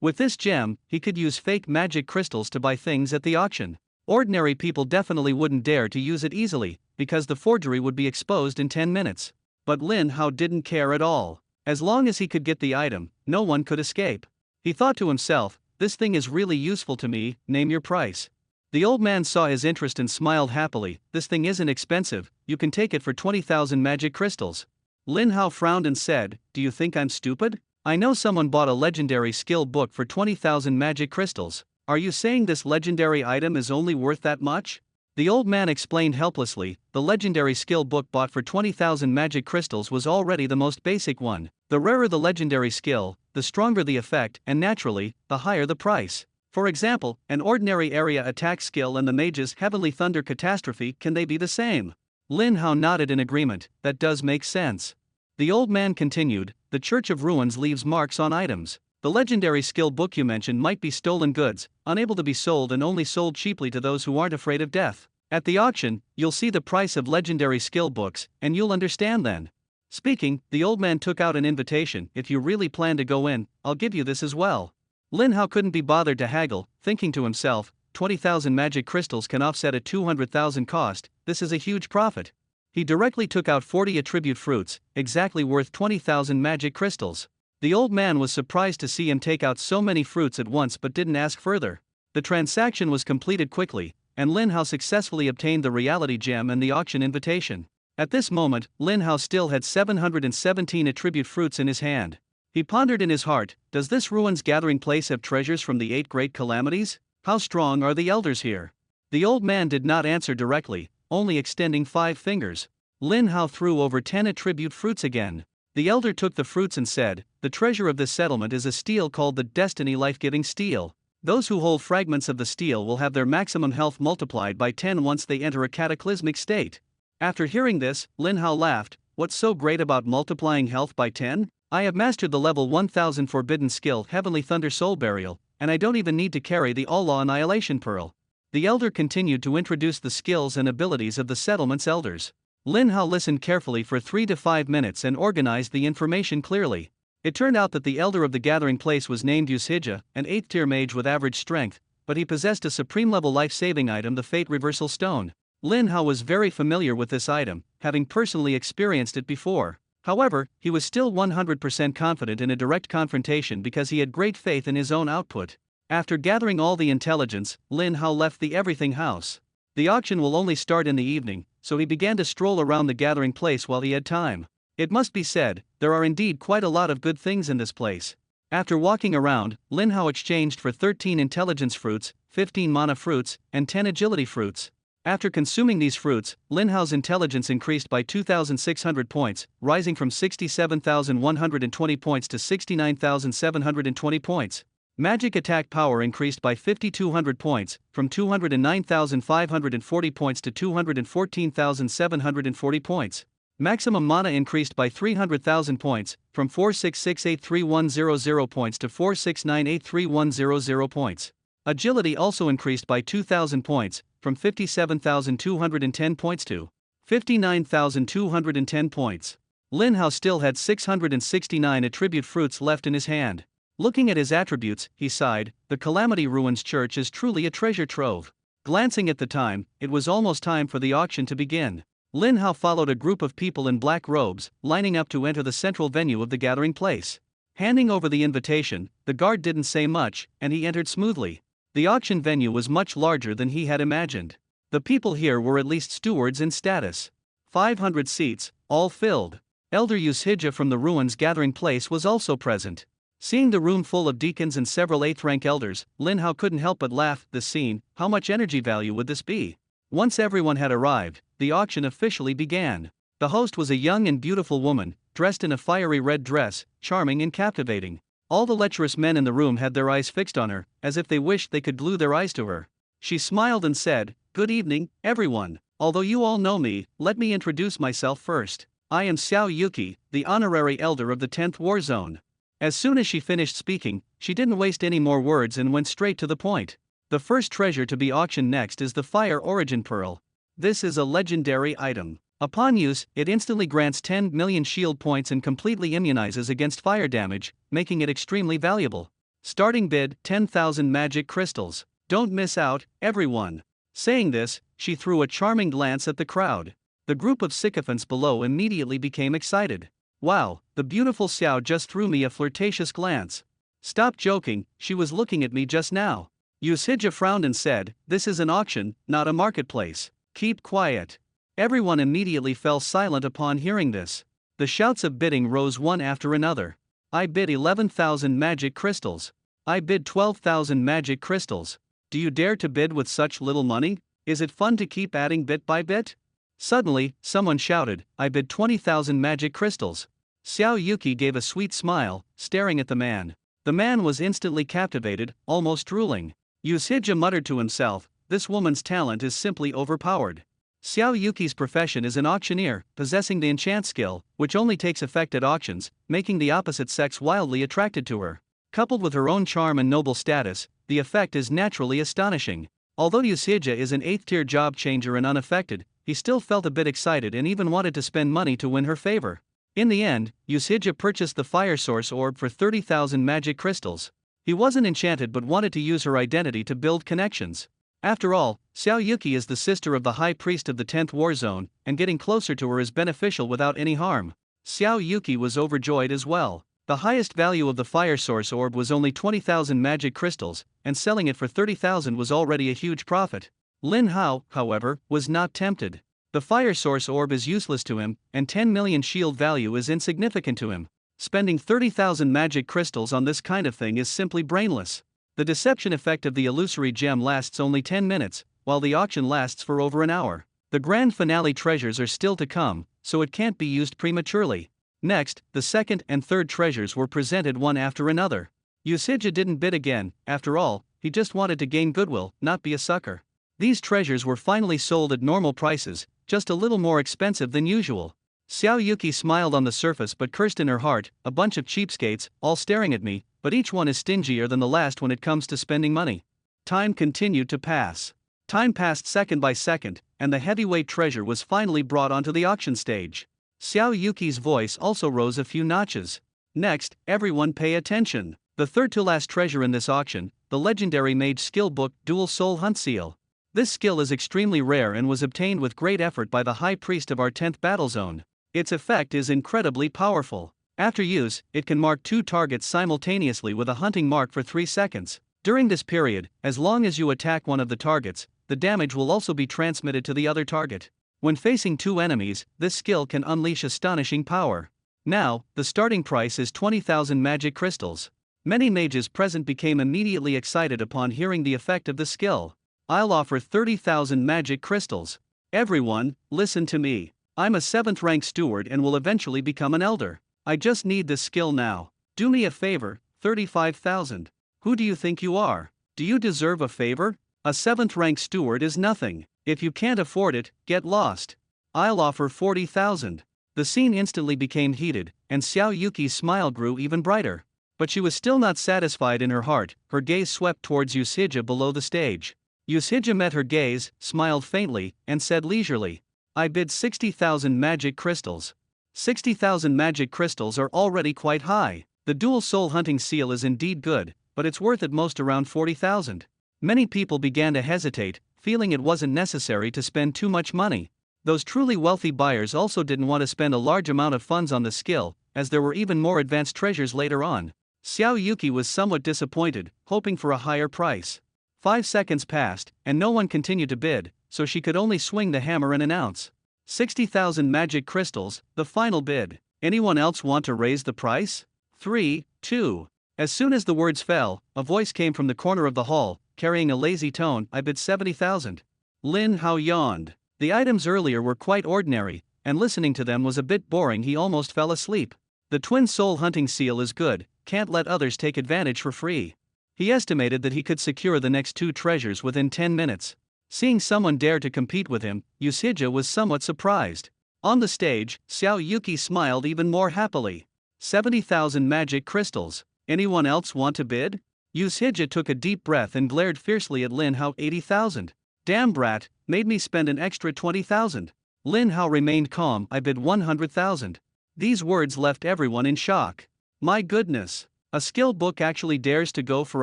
Speaker 1: With this gem, he could use fake magic crystals to buy things at the auction. Ordinary people definitely wouldn't dare to use it easily, because the forgery would be exposed in 10 minutes. But Lin Hao didn't care at all. As long as he could get the item, no one could escape. He thought to himself, this thing is really useful to me, name your price. The old man saw his interest and smiled happily, this thing isn't expensive, you can take it for 20,000 magic crystals. Lin Hao frowned and said, do you think I'm stupid? I know someone bought a legendary skill book for 20,000 magic crystals. Are you saying this legendary item is only worth that much? The old man explained helplessly, the legendary skill book bought for 20,000 magic crystals was already the most basic one. The rarer the legendary skill, the stronger the effect, and naturally, the higher the price. For example, an ordinary area attack skill and the mage's Heavenly Thunder Catastrophe, can they be the same? Lin Hao nodded in agreement, that does make sense. The old man continued, the Church of Ruins leaves marks on items. The legendary skill book you mentioned might be stolen goods, unable to be sold and only sold cheaply to those who aren't afraid of death. At the auction, you'll see the price of legendary skill books, and you'll understand then. Speaking, the old man took out an invitation, if you really plan to go in, I'll give you this as well. Lin Hao couldn't be bothered to haggle, thinking to himself, 20,000 magic crystals can offset a 200,000 cost, this is a huge profit. He directly took out 40 attribute fruits, exactly worth 20,000 magic crystals. The old man was surprised to see him take out so many fruits at once but didn't ask further. The transaction was completed quickly, and Lin Hao successfully obtained the reality gem and the auction invitation. At this moment, Lin Hao still had 717 attribute fruits in his hand. He pondered in his heart, does this ruins gathering place have treasures from the 8 great calamities? How strong are the elders here? The old man did not answer directly, only extending 5 fingers. Lin Hao threw over 10 attribute fruits again. The elder took the fruits and said, the treasure of this settlement is a steel called the Destiny Life-Giving Steel. Those who hold fragments of the steel will have their maximum health multiplied by 10 once they enter a cataclysmic state. After hearing this, Lin Hao laughed, what's so great about multiplying health by 10? I have mastered the level 1000 forbidden skill Heavenly Thunder Soul Burial, and I don't even need to carry the Allah Annihilation Pearl. The elder continued to introduce the skills and abilities of the settlement's elders. Lin Hao listened carefully for 3 to 5 minutes and organized the information clearly. It turned out that the elder of the gathering place was named Yushija, an 8th tier mage with average strength, but he possessed a supreme level life-saving item, the Fate Reversal Stone. Lin Hao was very familiar with this item, having personally experienced it before. However, he was still 100% confident in a direct confrontation because he had great faith in his own output. After gathering all the intelligence, Lin Hao left the everything house. The auction will only start in the evening, so he began to stroll around the gathering place while he had time. It must be said, there are indeed quite a lot of good things in this place. After walking around, Lin Hao exchanged for 13 intelligence fruits, 15 mana fruits, and 10 agility fruits. After consuming these fruits, Lin Hao's intelligence increased by 2,600 points, rising from 67,120 points to 69,720 points. Magic attack power increased by 5,200 points, from 209,540 points to 214,740 points. Maximum mana increased by 300,000 points, from 46683,100 points to 46983,100 points. Agility also increased by 2,000 points, from 57,210 points to 59,210 points. Lin Hao still had 669 attribute fruits left in his hand. Looking at his attributes, he sighed, the Calamity Ruins Church is truly a treasure trove. Glancing at the time, it was almost time for the auction to begin. Lin Hao followed a group of people in black robes, lining up to enter the central venue of the gathering place. Handing over the invitation, the guard didn't say much, and he entered smoothly. The auction venue was much larger than he had imagined. The people here were at least stewards in status. 500 seats, all filled. Elder Yushija from the ruins gathering place was also present. Seeing the room full of deacons and several 8th rank elders, Lin Hao couldn't help but laugh. This scene, how much energy value would this be? Once everyone had arrived, the auction officially began. The host was a young and beautiful woman, dressed in a fiery red dress, charming and captivating. All the lecherous men in the room had their eyes fixed on her, as if they wished they could glue their eyes to her. She smiled and said, "Good evening, everyone. Although you all know me, let me introduce myself first. I am Xiao Yuki, the honorary elder of the 10th War Zone." As soon as she finished speaking, she didn't waste any more words and went straight to the point. The first treasure to be auctioned next is the Fire Origin Pearl. This is a legendary item. Upon use, it instantly grants 10 million shield points and completely immunizes against fire damage, making it extremely valuable. Starting bid 10,000 magic crystals. Don't miss out, everyone. Saying this, she threw a charming glance at the crowd. The group of sycophants below immediately became excited. Wow, the beautiful Xiao just threw me a flirtatious glance. Stop joking, she was looking at me just now. Yusija frowned and said, "This is an auction, not a marketplace. Keep quiet." Everyone immediately fell silent upon hearing this. The shouts of bidding rose one after another. I bid 11,000 magic crystals. I bid 12,000 magic crystals. Do you dare to bid with such little money? Is it fun to keep adding bit by bit? Suddenly, someone shouted, "I bid 20,000 magic crystals." Xiao Yuki gave a sweet smile, staring at the man. The man was instantly captivated, almost drooling. Yusija muttered to himself, "This woman's talent is simply overpowered." Xiao Yuki's profession is an auctioneer, possessing the enchant skill, which only takes effect at auctions, making the opposite sex wildly attracted to her. Coupled with her own charm and noble status, the effect is naturally astonishing. Although Yusija is an 8th-tier job changer and unaffected, he still felt a bit excited and even wanted to spend money to win her favor. In the end, Yusija purchased the Fire Source Orb for 30,000 magic crystals. He wasn't enchanted but wanted to use her identity to build connections. After all, Xiao Yuki is the sister of the High Priest of the 10th War Zone, and getting closer to her is beneficial without any harm. Xiao Yuki was overjoyed as well. The highest value of the Fire Source Orb was only 20,000 magic crystals, and selling it for 30,000 was already a huge profit. Lin Hao, however, was not tempted. The Fire Source Orb is useless to him, and 10 million shield value is insignificant to him. Spending 30,000 magic crystals on this kind of thing is simply brainless. The deception effect of the illusory gem lasts only 10 minutes, while the auction lasts for over an hour. The grand finale treasures are still to come, so it can't be used prematurely. Next, the second and third treasures were presented one after another. Yusija didn't bid again, after all, he just wanted to gain goodwill, not be a sucker. These treasures were finally sold at normal prices, just a little more expensive than usual. Xiao Yuki smiled on the surface but cursed in her heart, "A bunch of cheapskates, all staring at me, but each one is stingier than the last when it comes to spending money." Time continued to pass. Time passed second by second, and the heavyweight treasure was finally brought onto the auction stage. Xiao Yuki's voice also rose a few notches. "Next, everyone pay attention. The third to last treasure in this auction, the legendary mage skill book Dual Soul Hunt Seal. This skill is extremely rare and was obtained with great effort by the High Priest of our 10th battle zone. Its effect is incredibly powerful. After use, it can mark 2 targets simultaneously with a hunting mark for 3 seconds. During this period, as long as you attack one of the targets, the damage will also be transmitted to the other target. When facing 2 enemies, this skill can unleash astonishing power. Now, the starting price is 20,000 magic crystals. Many mages present became immediately excited upon hearing the effect of the skill. "I'll offer 30,000 magic crystals. Everyone, listen to me. I'm a 7th rank steward and will eventually become an elder. I just need this skill now. Do me a favor, 35,000. Who do you think you are? Do you deserve a favor? A 7th rank steward is nothing. If you can't afford it, get lost. I'll offer 40,000. The scene instantly became heated, and Xiao Yuki's smile grew even brighter. But she was still not satisfied in her heart, her gaze swept towards Yusija below the stage. Yusija met her gaze, smiled faintly, and said leisurely, "I bid 60,000 magic crystals." 60,000 magic crystals are already quite high. The dual soul hunting seal is indeed good, but it's worth at most around 40,000. Many people began to hesitate, feeling it wasn't necessary to spend too much money. Those truly wealthy buyers also didn't want to spend a large amount of funds on the skill, as there were even more advanced treasures later on. Xiao Yuki was somewhat disappointed, hoping for a higher price. 5 seconds passed, and no one continued to bid, so she could only swing the hammer and announce, 60,000 magic crystals, the final bid. Anyone else want to raise the price? 3, 2. As soon as the words fell, a voice came from the corner of the hall, carrying a lazy tone, "I bid 70,000. Lin Hao yawned. The items earlier were quite ordinary, and listening to them was a bit boring. He almost fell asleep. The twin soul hunting seal is good, can't let others take advantage for free. He estimated that he could secure the next 2 treasures within 10 minutes. Seeing someone dare to compete with him, Yusija was somewhat surprised. On the stage, Xiao Yuki smiled even more happily. 70,000 magic crystals. Anyone else want to bid? Yusija took a deep breath and glared fiercely at Lin Hao. 80,000. Damn brat, made me spend an extra 20,000. Lin Hao remained calm. "I bid 100,000. These words left everyone in shock. My goodness. A skill book actually dares to go for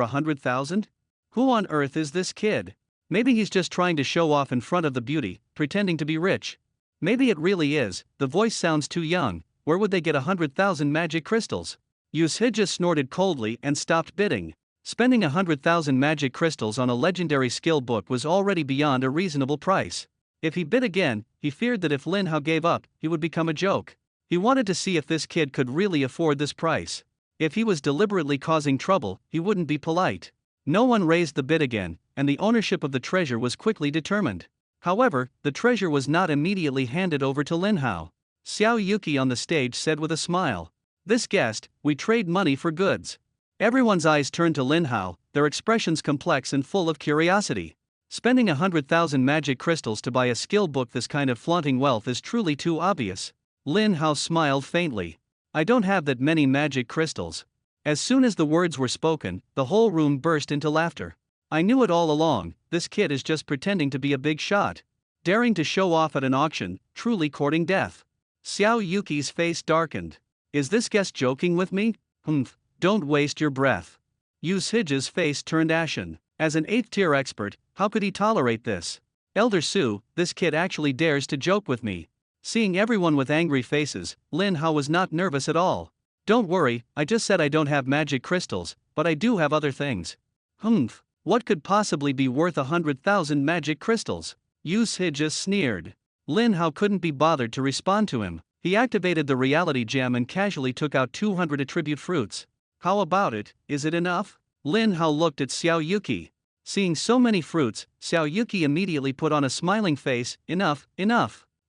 Speaker 1: 100,000? Who on earth is this kid? Maybe he's just trying to show off in front of the beauty, pretending to be rich. Maybe it really is, the voice sounds too young. Where would they get 100,000 magic crystals? Yushija snorted coldly and stopped bidding. Spending 100,000 magic crystals on a legendary skill book was already beyond a reasonable price. If he bid again, he feared that if Lin Hao gave up, he would become a joke. He wanted to see if this kid could really afford this price. If he was deliberately causing trouble, he wouldn't be polite. No one raised the bid again, and the ownership of the treasure was quickly determined. However, the treasure was not immediately handed over to Lin Hao. Xiao Yuki on the stage said with a smile, "This guest, we trade money for goods." Everyone's eyes turned to Lin Hao, their expressions complex and full of curiosity. Spending 100,000 magic crystals to buy a skill book, this kind of flaunting wealth is truly too obvious. Lin Hao smiled faintly. "I don't have that many magic crystals." As soon as the words were spoken, the whole room burst into laughter. "I knew it all along, this kid is just pretending to be a big shot. Daring to show off at an auction, truly courting death." Xiao Yuki's face darkened. "Is this guest joking with me? Don't waste your breath." Yushija's face turned ashen. As an 8th-tier expert, how could he tolerate this? "Elder Su, this kid actually dares to joke with me." Seeing everyone with angry faces, Lin Hao was not nervous at all. "Don't worry, I just said I don't have magic crystals, but I do have other things." What could possibly be worth 100,000 magic crystals? Yushija sneered. Lin Hao couldn't be bothered to respond to him. He activated the reality gem and casually took out 200 attribute fruits. "How about it, is it enough?" Lin Hao looked at Xiao Yuki. Seeing so many fruits, Xiao Yuki immediately put on a smiling face. Enough.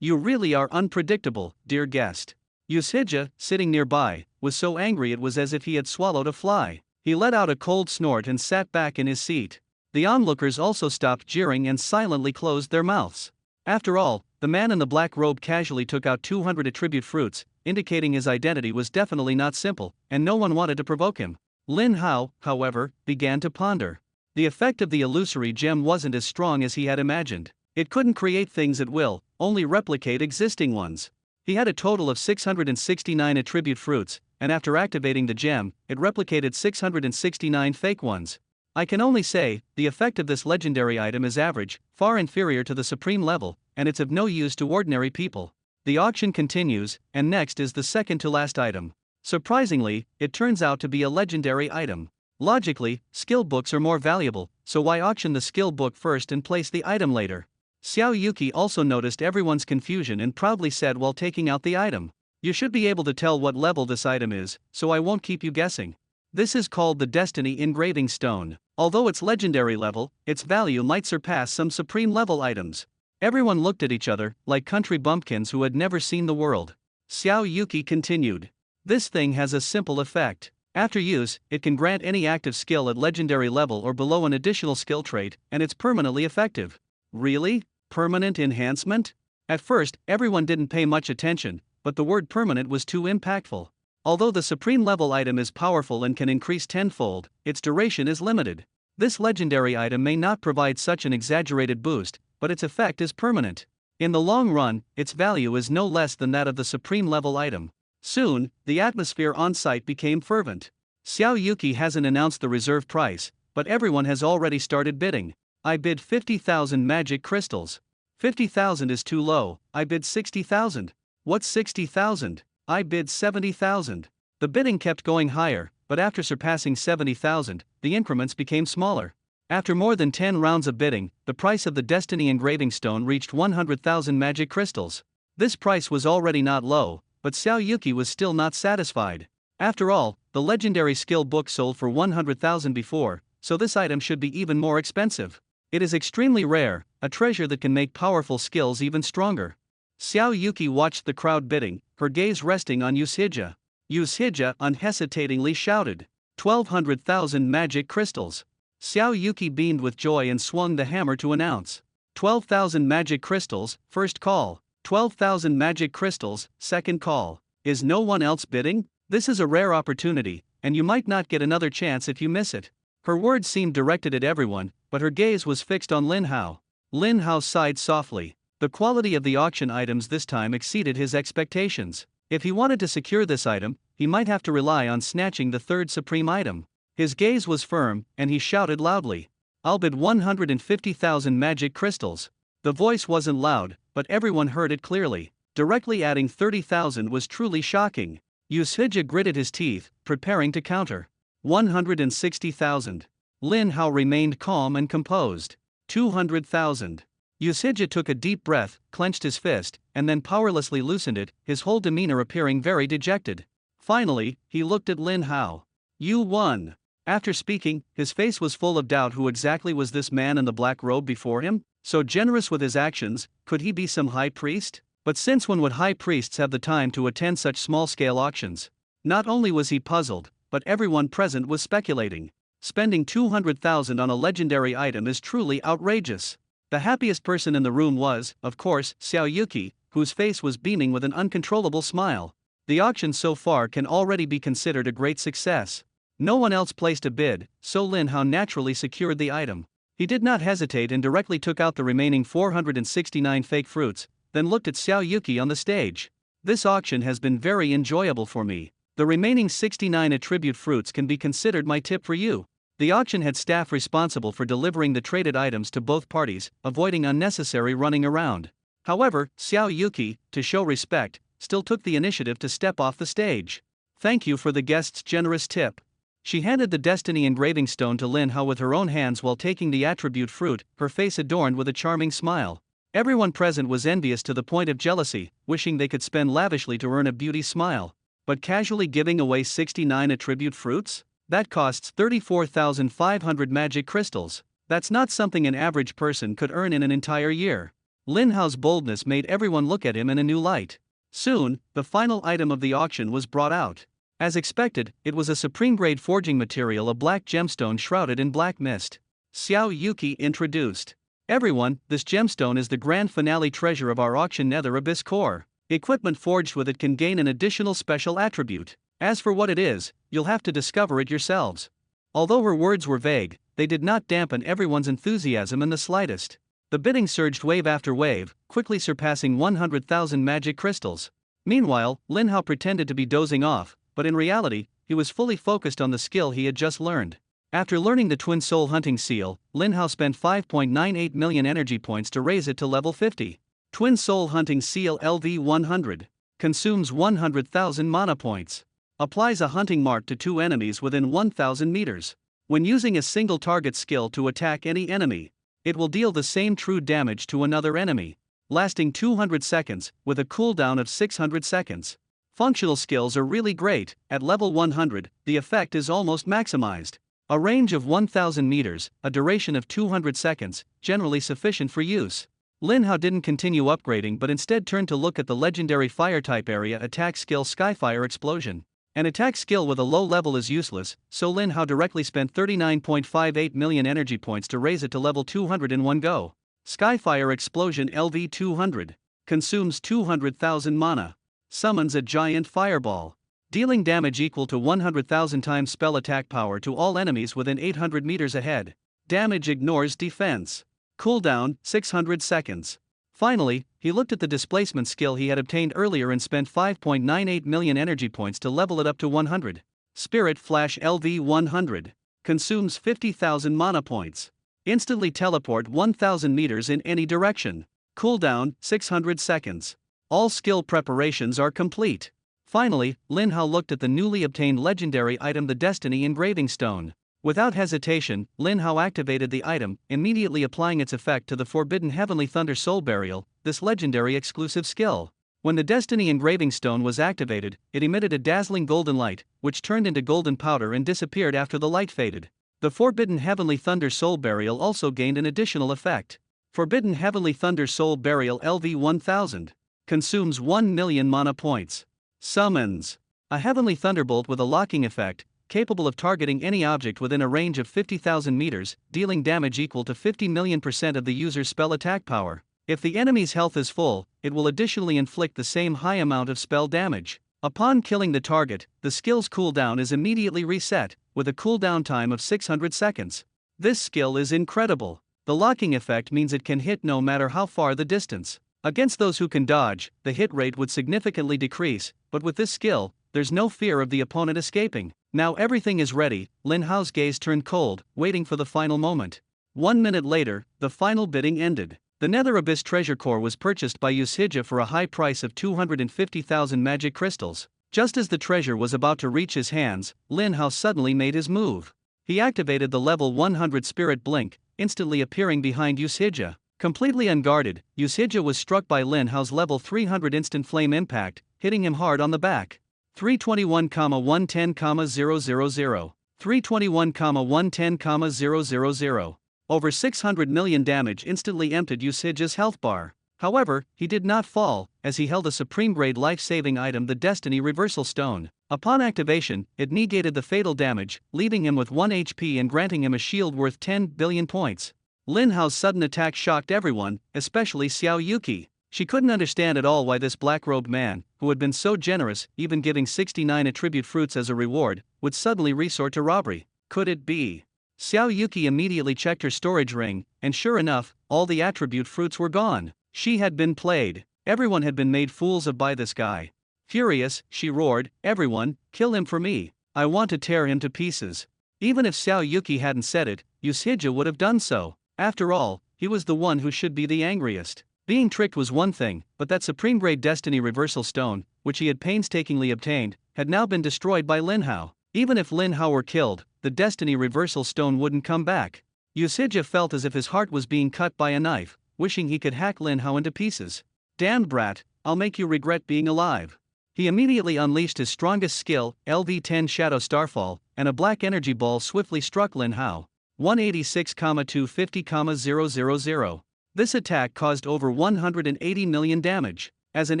Speaker 1: You really are unpredictable, dear guest." Yushija, sitting nearby, was so angry it was as if he had swallowed a fly. He let out a cold snort and sat back in his seat. The onlookers also stopped jeering and silently closed their mouths. After all, the man in the black robe casually took out 200 attribute fruits, indicating his identity was definitely not simple, and no one wanted to provoke him. Lin Hao, however, began to ponder. The effect of the illusory gem wasn't as strong as he had imagined. It couldn't create things at will, only replicate existing ones. He had a total of 669 attribute fruits, and after activating the gem, it replicated 669 fake ones. I can only say, the effect of this legendary item is average, far inferior to the supreme level, and it's of no use to ordinary people. The auction continues, and next is the second to last item. Surprisingly, it turns out to be a legendary item. Logically, skill books are more valuable, so why auction the skill book first and place the item later? Xiao Yuki also noticed everyone's confusion and proudly said while taking out the item, "You should be able to tell what level this item is, so I won't keep you guessing. This is called the Destiny Engraving Stone. Although it's legendary level, its value might surpass some supreme level items." Everyone looked at each other, like country bumpkins who had never seen the world. Xiao Yuki continued. "This thing has a simple effect. After use, it can grant any active skill at legendary level or below an additional skill trait, and it's permanently effective." Really? Permanent enhancement? At first, everyone didn't pay much attention, but the word permanent was too impactful. Although the supreme level item is powerful and can increase tenfold, its duration is limited. This legendary item may not provide such an exaggerated boost, but its effect is permanent. In the long run, its value is no less than that of the supreme level item. Soon, the atmosphere on site became fervent. Xiao Yuki hasn't announced the reserve price, but everyone has already started bidding. "I bid 50,000 magic crystals." 50,000 is too low. "I bid 60,000. "What's 60,000? "I bid 70,000. The bidding kept going higher, but after surpassing 70,000, the increments became smaller. After more than 10 rounds of bidding, the price of the Destiny Engraving Stone reached 100,000 magic crystals. This price was already not low, but Xiao Yuki was still not satisfied. After all, the legendary skill book sold for 100,000 before, so this item should be even more expensive. It is extremely rare, a treasure that can make powerful skills even stronger. Xiao Yuki watched the crowd bidding, her gaze resting on Yushija. Yushija unhesitatingly shouted, 1,200,000 magic crystals. Xiao Yuki beamed with joy and swung the hammer to announce, 12,000 magic crystals, first call. 12,000 magic crystals, second call. Is no one else bidding? This is a rare opportunity, and you might not get another chance if you miss it. Her words seemed directed at everyone, but her gaze was fixed on Lin Hao. Lin Hao sighed softly. The quality of the auction items this time exceeded his expectations. If he wanted to secure this item, he might have to rely on snatching the third supreme item. His gaze was firm, and he shouted loudly, "I'll bid 150,000 magic crystals." The voice wasn't loud, but everyone heard it clearly. Directly adding 30,000 was truly shocking. Ushija gritted his teeth, preparing to counter. 160,000. Lin Hao remained calm and composed. 200,000. Ushija took a deep breath, clenched his fist, and then powerlessly loosened it, his whole demeanor appearing very dejected. Finally, he looked at Lin Hao. "You won." After speaking, his face was full of doubt. Who exactly was this man in the black robe before him? So generous with his actions, could he be some high priest? But since when would high priests have the time to attend such small-scale auctions? Not only was he puzzled, but everyone present was speculating. Spending 200,000 on a legendary item is truly outrageous. The happiest person in the room was, of course, Xiao Yuki, whose face was beaming with an uncontrollable smile. The auction so far can already be considered a great success. No one else placed a bid, so Lin Hao naturally secured the item. He did not hesitate and directly took out the remaining 469 fake fruits, then looked at Xiao Yuki on the stage. "This auction has been very enjoyable for me. The remaining 69 attribute fruits can be considered my tip for you." The auction had staff responsible for delivering the traded items to both parties, avoiding unnecessary running around. However, Xiao Yuki, to show respect, still took the initiative to step off the stage. "Thank you for the guest's generous tip." She handed the destiny engraving stone to Lin Hao with her own hands while taking the attribute fruit, her face adorned with a charming smile. Everyone present was envious to the point of jealousy, wishing they could spend lavishly to earn a beauty smile. But casually giving away 69 attribute fruits? That costs 34,500 magic crystals. That's not something an average person could earn in an entire year. Lin Hao's boldness made everyone look at him in a new light. Soon, the final item of the auction was brought out. As expected, it was a supreme-grade forging material, a black gemstone shrouded in black mist. Xiao Yuki introduced. "Everyone, this gemstone is the grand finale treasure of our auction Nether Abyss core. Equipment forged with it can gain an additional special attribute. As for what it is, you'll have to discover it yourselves." Although her words were vague, they did not dampen everyone's enthusiasm in the slightest. The bidding surged wave after wave, quickly surpassing 100,000 magic crystals. Meanwhile, Lin Hao pretended to be dozing off, but in reality, he was fully focused on the skill he had just learned. After learning the Twin Soul Hunting Seal, Lin Hao spent 5.98 million energy points to raise it to level 50. Twin Soul Hunting Seal LV100. Consumes 100,000 mana points. Applies a hunting mark to 2 enemies within 1,000 meters. When using a single target skill to attack any enemy, it will deal the same true damage to another enemy. Lasting 200 seconds, with a cooldown of 600 seconds. Functional skills are really great. At level 100, the effect is almost maximized. A range of 1,000 meters, a duration of 200 seconds, generally sufficient for use. Lin Hao didn't continue upgrading but instead turned to look at the legendary fire-type area attack skill Skyfire Explosion. An attack skill with a low level is useless, so Lin Hao directly spent 39.58 million energy points to raise it to level 200 in one go. Skyfire Explosion LV200. Consumes 200,000 mana. Summons a giant fireball. Dealing damage equal to 100,000 times spell attack power to all enemies within 800 meters ahead. Damage ignores defense. Cooldown, 600 seconds. Finally, he looked at the displacement skill he had obtained earlier and spent 5.98 million energy points to level it up to 100. Spirit Flash LV100. Consumes 50,000 mana points. Instantly teleport 1,000 meters in any direction. Cooldown, 600 seconds. All skill preparations are complete. Finally, Lin Hao looked at the newly obtained legendary item, the Destiny Engraving Stone. Without hesitation, Lin Hao activated the item, immediately applying its effect to the Forbidden Heavenly Thunder Soul Burial, this legendary exclusive skill. When the Destiny Engraving Stone was activated, it emitted a dazzling golden light, which turned into golden powder and disappeared after the light faded. The Forbidden Heavenly Thunder Soul Burial also gained an additional effect. Forbidden Heavenly Thunder Soul Burial LV1000. Consumes 1 million mana points. Summons a Heavenly Thunderbolt with a locking effect, capable of targeting any object within a range of 50,000 meters, dealing damage equal to 50 million% of the user's spell attack power. If the enemy's health is full, it will additionally inflict the same high amount of spell damage. Upon killing the target, the skill's cooldown is immediately reset, with a cooldown time of 600 seconds. This skill is incredible. The locking effect means it can hit no matter how far the distance. Against those who can dodge, the hit rate would significantly decrease, but with this skill, there's no fear of the opponent escaping. Now everything is ready. Lin Hao's gaze turned cold, waiting for the final moment. 1 minute later, the final bidding ended. The Nether Abyss treasure core was purchased by Ushija for a high price of 250,000 magic crystals. Just as the treasure was about to reach his hands, Lin Hao suddenly made his move. He activated the level 100 Spirit Blink, instantly appearing behind Ushija. Completely unguarded, Ushija was struck by Lin Hao's level 300 Instant Flame Impact, hitting him hard on the back. 321,110,000. 321,110,000. Over 600 million damage instantly emptied Ushija's health bar. However, he did not fall, as he held a supreme-grade life-saving item, the Destiny Reversal Stone. Upon activation, it negated the fatal damage, leaving him with 1 HP and granting him a shield worth 10 billion points. Lin Hao's sudden attack shocked everyone, especially Xiao Yuqi. She couldn't understand at all why this black-robed man, who had been so generous, even giving 69 attribute fruits as a reward, would suddenly resort to robbery. Could it be? Xiao Yuqi immediately checked her storage ring, and sure enough, all the attribute fruits were gone. She had been played. Everyone had been made fools of by this guy. Furious, she roared, "Everyone, kill him for me. I want to tear him to pieces." Even if Xiao Yuqi hadn't said it, Ushija would have done so. After all, he was the one who should be the angriest. Being tricked was one thing, but that supreme-grade Destiny Reversal Stone, which he had painstakingly obtained, had now been destroyed by Lin Hao. Even if Lin Hao were killed, the Destiny Reversal Stone wouldn't come back. Ushija felt as if his heart was being cut by a knife, wishing he could hack Lin Hao into pieces. "Damned brat, I'll make you regret being alive." He immediately unleashed his strongest skill, LV10 Shadow Starfall, and a black energy ball swiftly struck Lin Hao. 186,250,000. This attack caused over 180 million damage. As an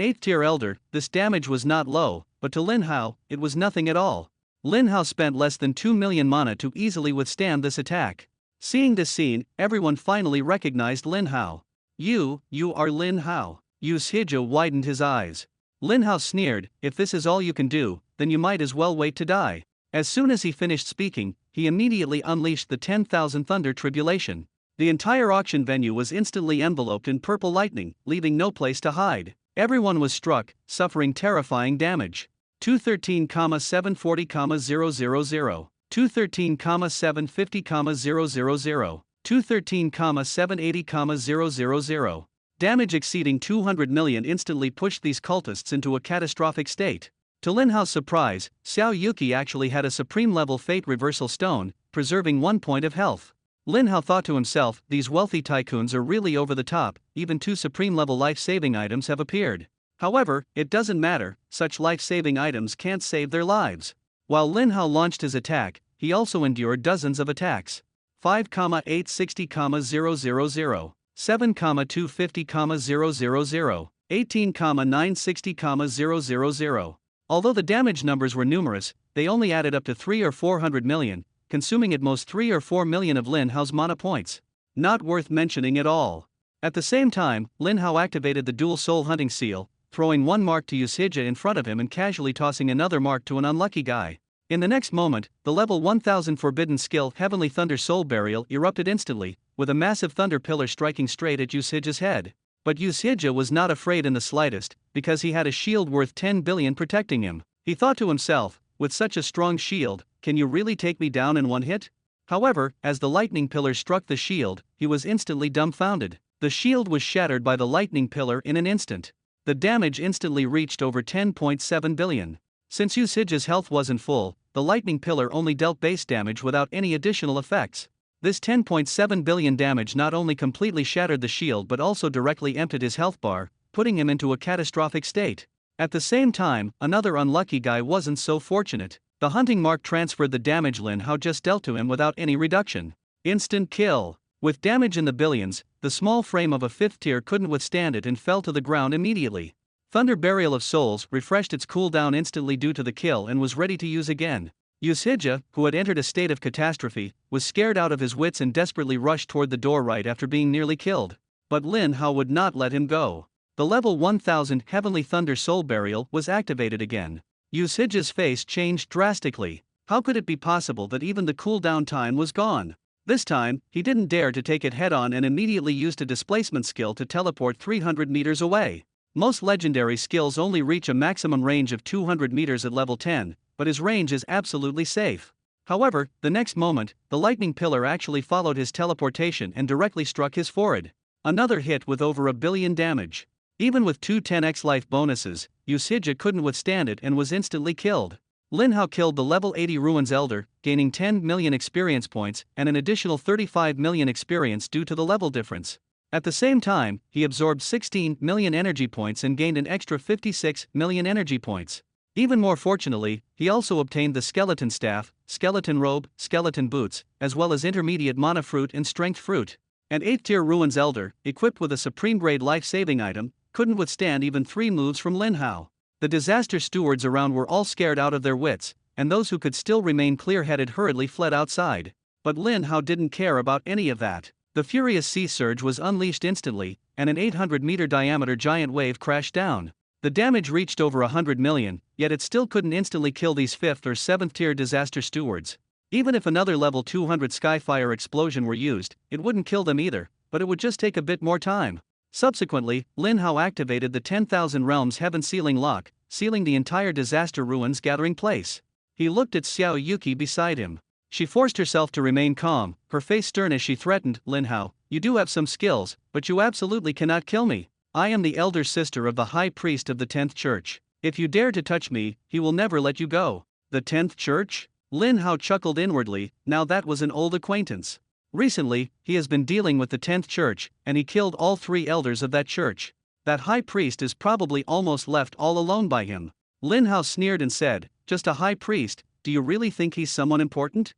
Speaker 1: 8th tier elder, this damage was not low, but to Lin Hao, it was nothing at all. Lin Hao spent less than 2 million mana to easily withstand this attack. Seeing this scene, everyone finally recognized Lin Hao. You are Lin Hao." Ushija widened his eyes. Lin Hao sneered, "If this is all you can do, then you might as well wait to die." As soon as he finished speaking, he immediately unleashed the 10,000 Thunder Tribulation. The entire auction venue was instantly enveloped in purple lightning, leaving no place to hide. Everyone was struck, suffering terrifying damage. 213,740,000. 213,750,000. 213,780,000. Damage exceeding 200 million instantly pushed these cultists into a catastrophic state. To Lin Hao's surprise, Xiao Yuqi actually had a supreme-level Fate Reversal Stone, preserving 1 point of health. Lin Hao thought to himself, these wealthy tycoons are really over the top, even 2 supreme-level life-saving items have appeared. However, it doesn't matter, such life-saving items can't save their lives. While Lin Hao launched his attack, he also endured dozens of attacks. 5,860,000. 7,250,000. 18,960,000. Although the damage numbers were numerous, they only added up to 300 or 400 million, consuming at most 3 or 4 million of Lin Hao's mana points. Not worth mentioning at all. At the same time, Lin Hao activated the dual soul hunting seal, throwing one mark to Ushija in front of him and casually tossing another mark to an unlucky guy. In the next moment, the level 1000 forbidden skill Heavenly Thunder Soul Burial erupted instantly, with a massive thunder pillar striking straight at Ushija's head. But Ushija was not afraid in the slightest, because he had a shield worth 10 billion protecting him. He thought to himself, with such a strong shield, can you really take me down in one hit? However, as the lightning pillar struck the shield, he was instantly dumbfounded. The shield was shattered by the lightning pillar in an instant. The damage instantly reached over 10.7 billion. Since Ushija's health wasn't full, the lightning pillar only dealt base damage without any additional effects. This 10.7 billion damage not only completely shattered the shield but also directly emptied his health bar, putting him into a catastrophic state. At the same time, another unlucky guy wasn't so fortunate. The hunting mark transferred the damage Lin Hao just dealt to him without any reduction. Instant kill. With damage in the billions, the small frame of a 5th tier couldn't withstand it and fell to the ground immediately. Thunder Burial of Souls refreshed its cooldown instantly due to the kill and was ready to use again. Ushija, who had entered a state of catastrophe, was scared out of his wits and desperately rushed toward the door right after being nearly killed. But Lin Hao would not let him go. The level 1000 Heavenly Thunder Soul Burial was activated again. Ushija's face changed drastically. How could it be possible that even the cooldown time was gone? This time, he didn't dare to take it head-on and immediately used a displacement skill to teleport 300 meters away. Most legendary skills only reach a maximum range of 200 meters at level 10, but his range is absolutely safe. However, the next moment, the lightning pillar actually followed his teleportation and directly struck his forehead. Another hit with over 1 billion damage. Even with two 10x life bonuses, Usija couldn't withstand it and was instantly killed. Lin Hao killed the level 80 Ruins Elder, gaining 10 million experience points and an additional 35 million experience due to the level difference. At the same time, he absorbed 16 million energy points and gained an extra 56 million energy points. Even more fortunately, he also obtained the Skeleton Staff, Skeleton Robe, Skeleton Boots, as well as Intermediate Mana Fruit and Strength Fruit. An 8th tier Ruins Elder, equipped with a supreme grade life-saving item, couldn't withstand even 3 moves from Lin Hao. The disaster stewards around were all scared out of their wits, and those who could still remain clear-headed hurriedly fled outside. But Lin Hao didn't care about any of that. The furious sea surge was unleashed instantly, and an 800-meter diameter giant wave crashed down. The damage reached over 100 million, yet it still couldn't instantly kill these 5th or 7th tier disaster stewards. Even if another level 200 Skyfire explosion were used, it wouldn't kill them either, but it would just take a bit more time. Subsequently, Lin Hao activated the 10,000 Realms Heaven Sealing Lock, sealing the entire disaster ruins gathering place. He looked at Xiao Yuki beside him. She forced herself to remain calm, her face stern as she threatened, "Lin Hao, you do have some skills, but you absolutely cannot kill me. I am the elder sister of the High Priest of the 10th Church. If you dare to touch me, he will never let you go." The 10th Church? Lin Hao chuckled inwardly, now that was an old acquaintance. Recently, he has been dealing with the 10th Church, and he killed all 3 elders of that church. That High Priest is probably almost left all alone by him. Lin Hao sneered and said, "Just a High Priest, do you really think he's someone important?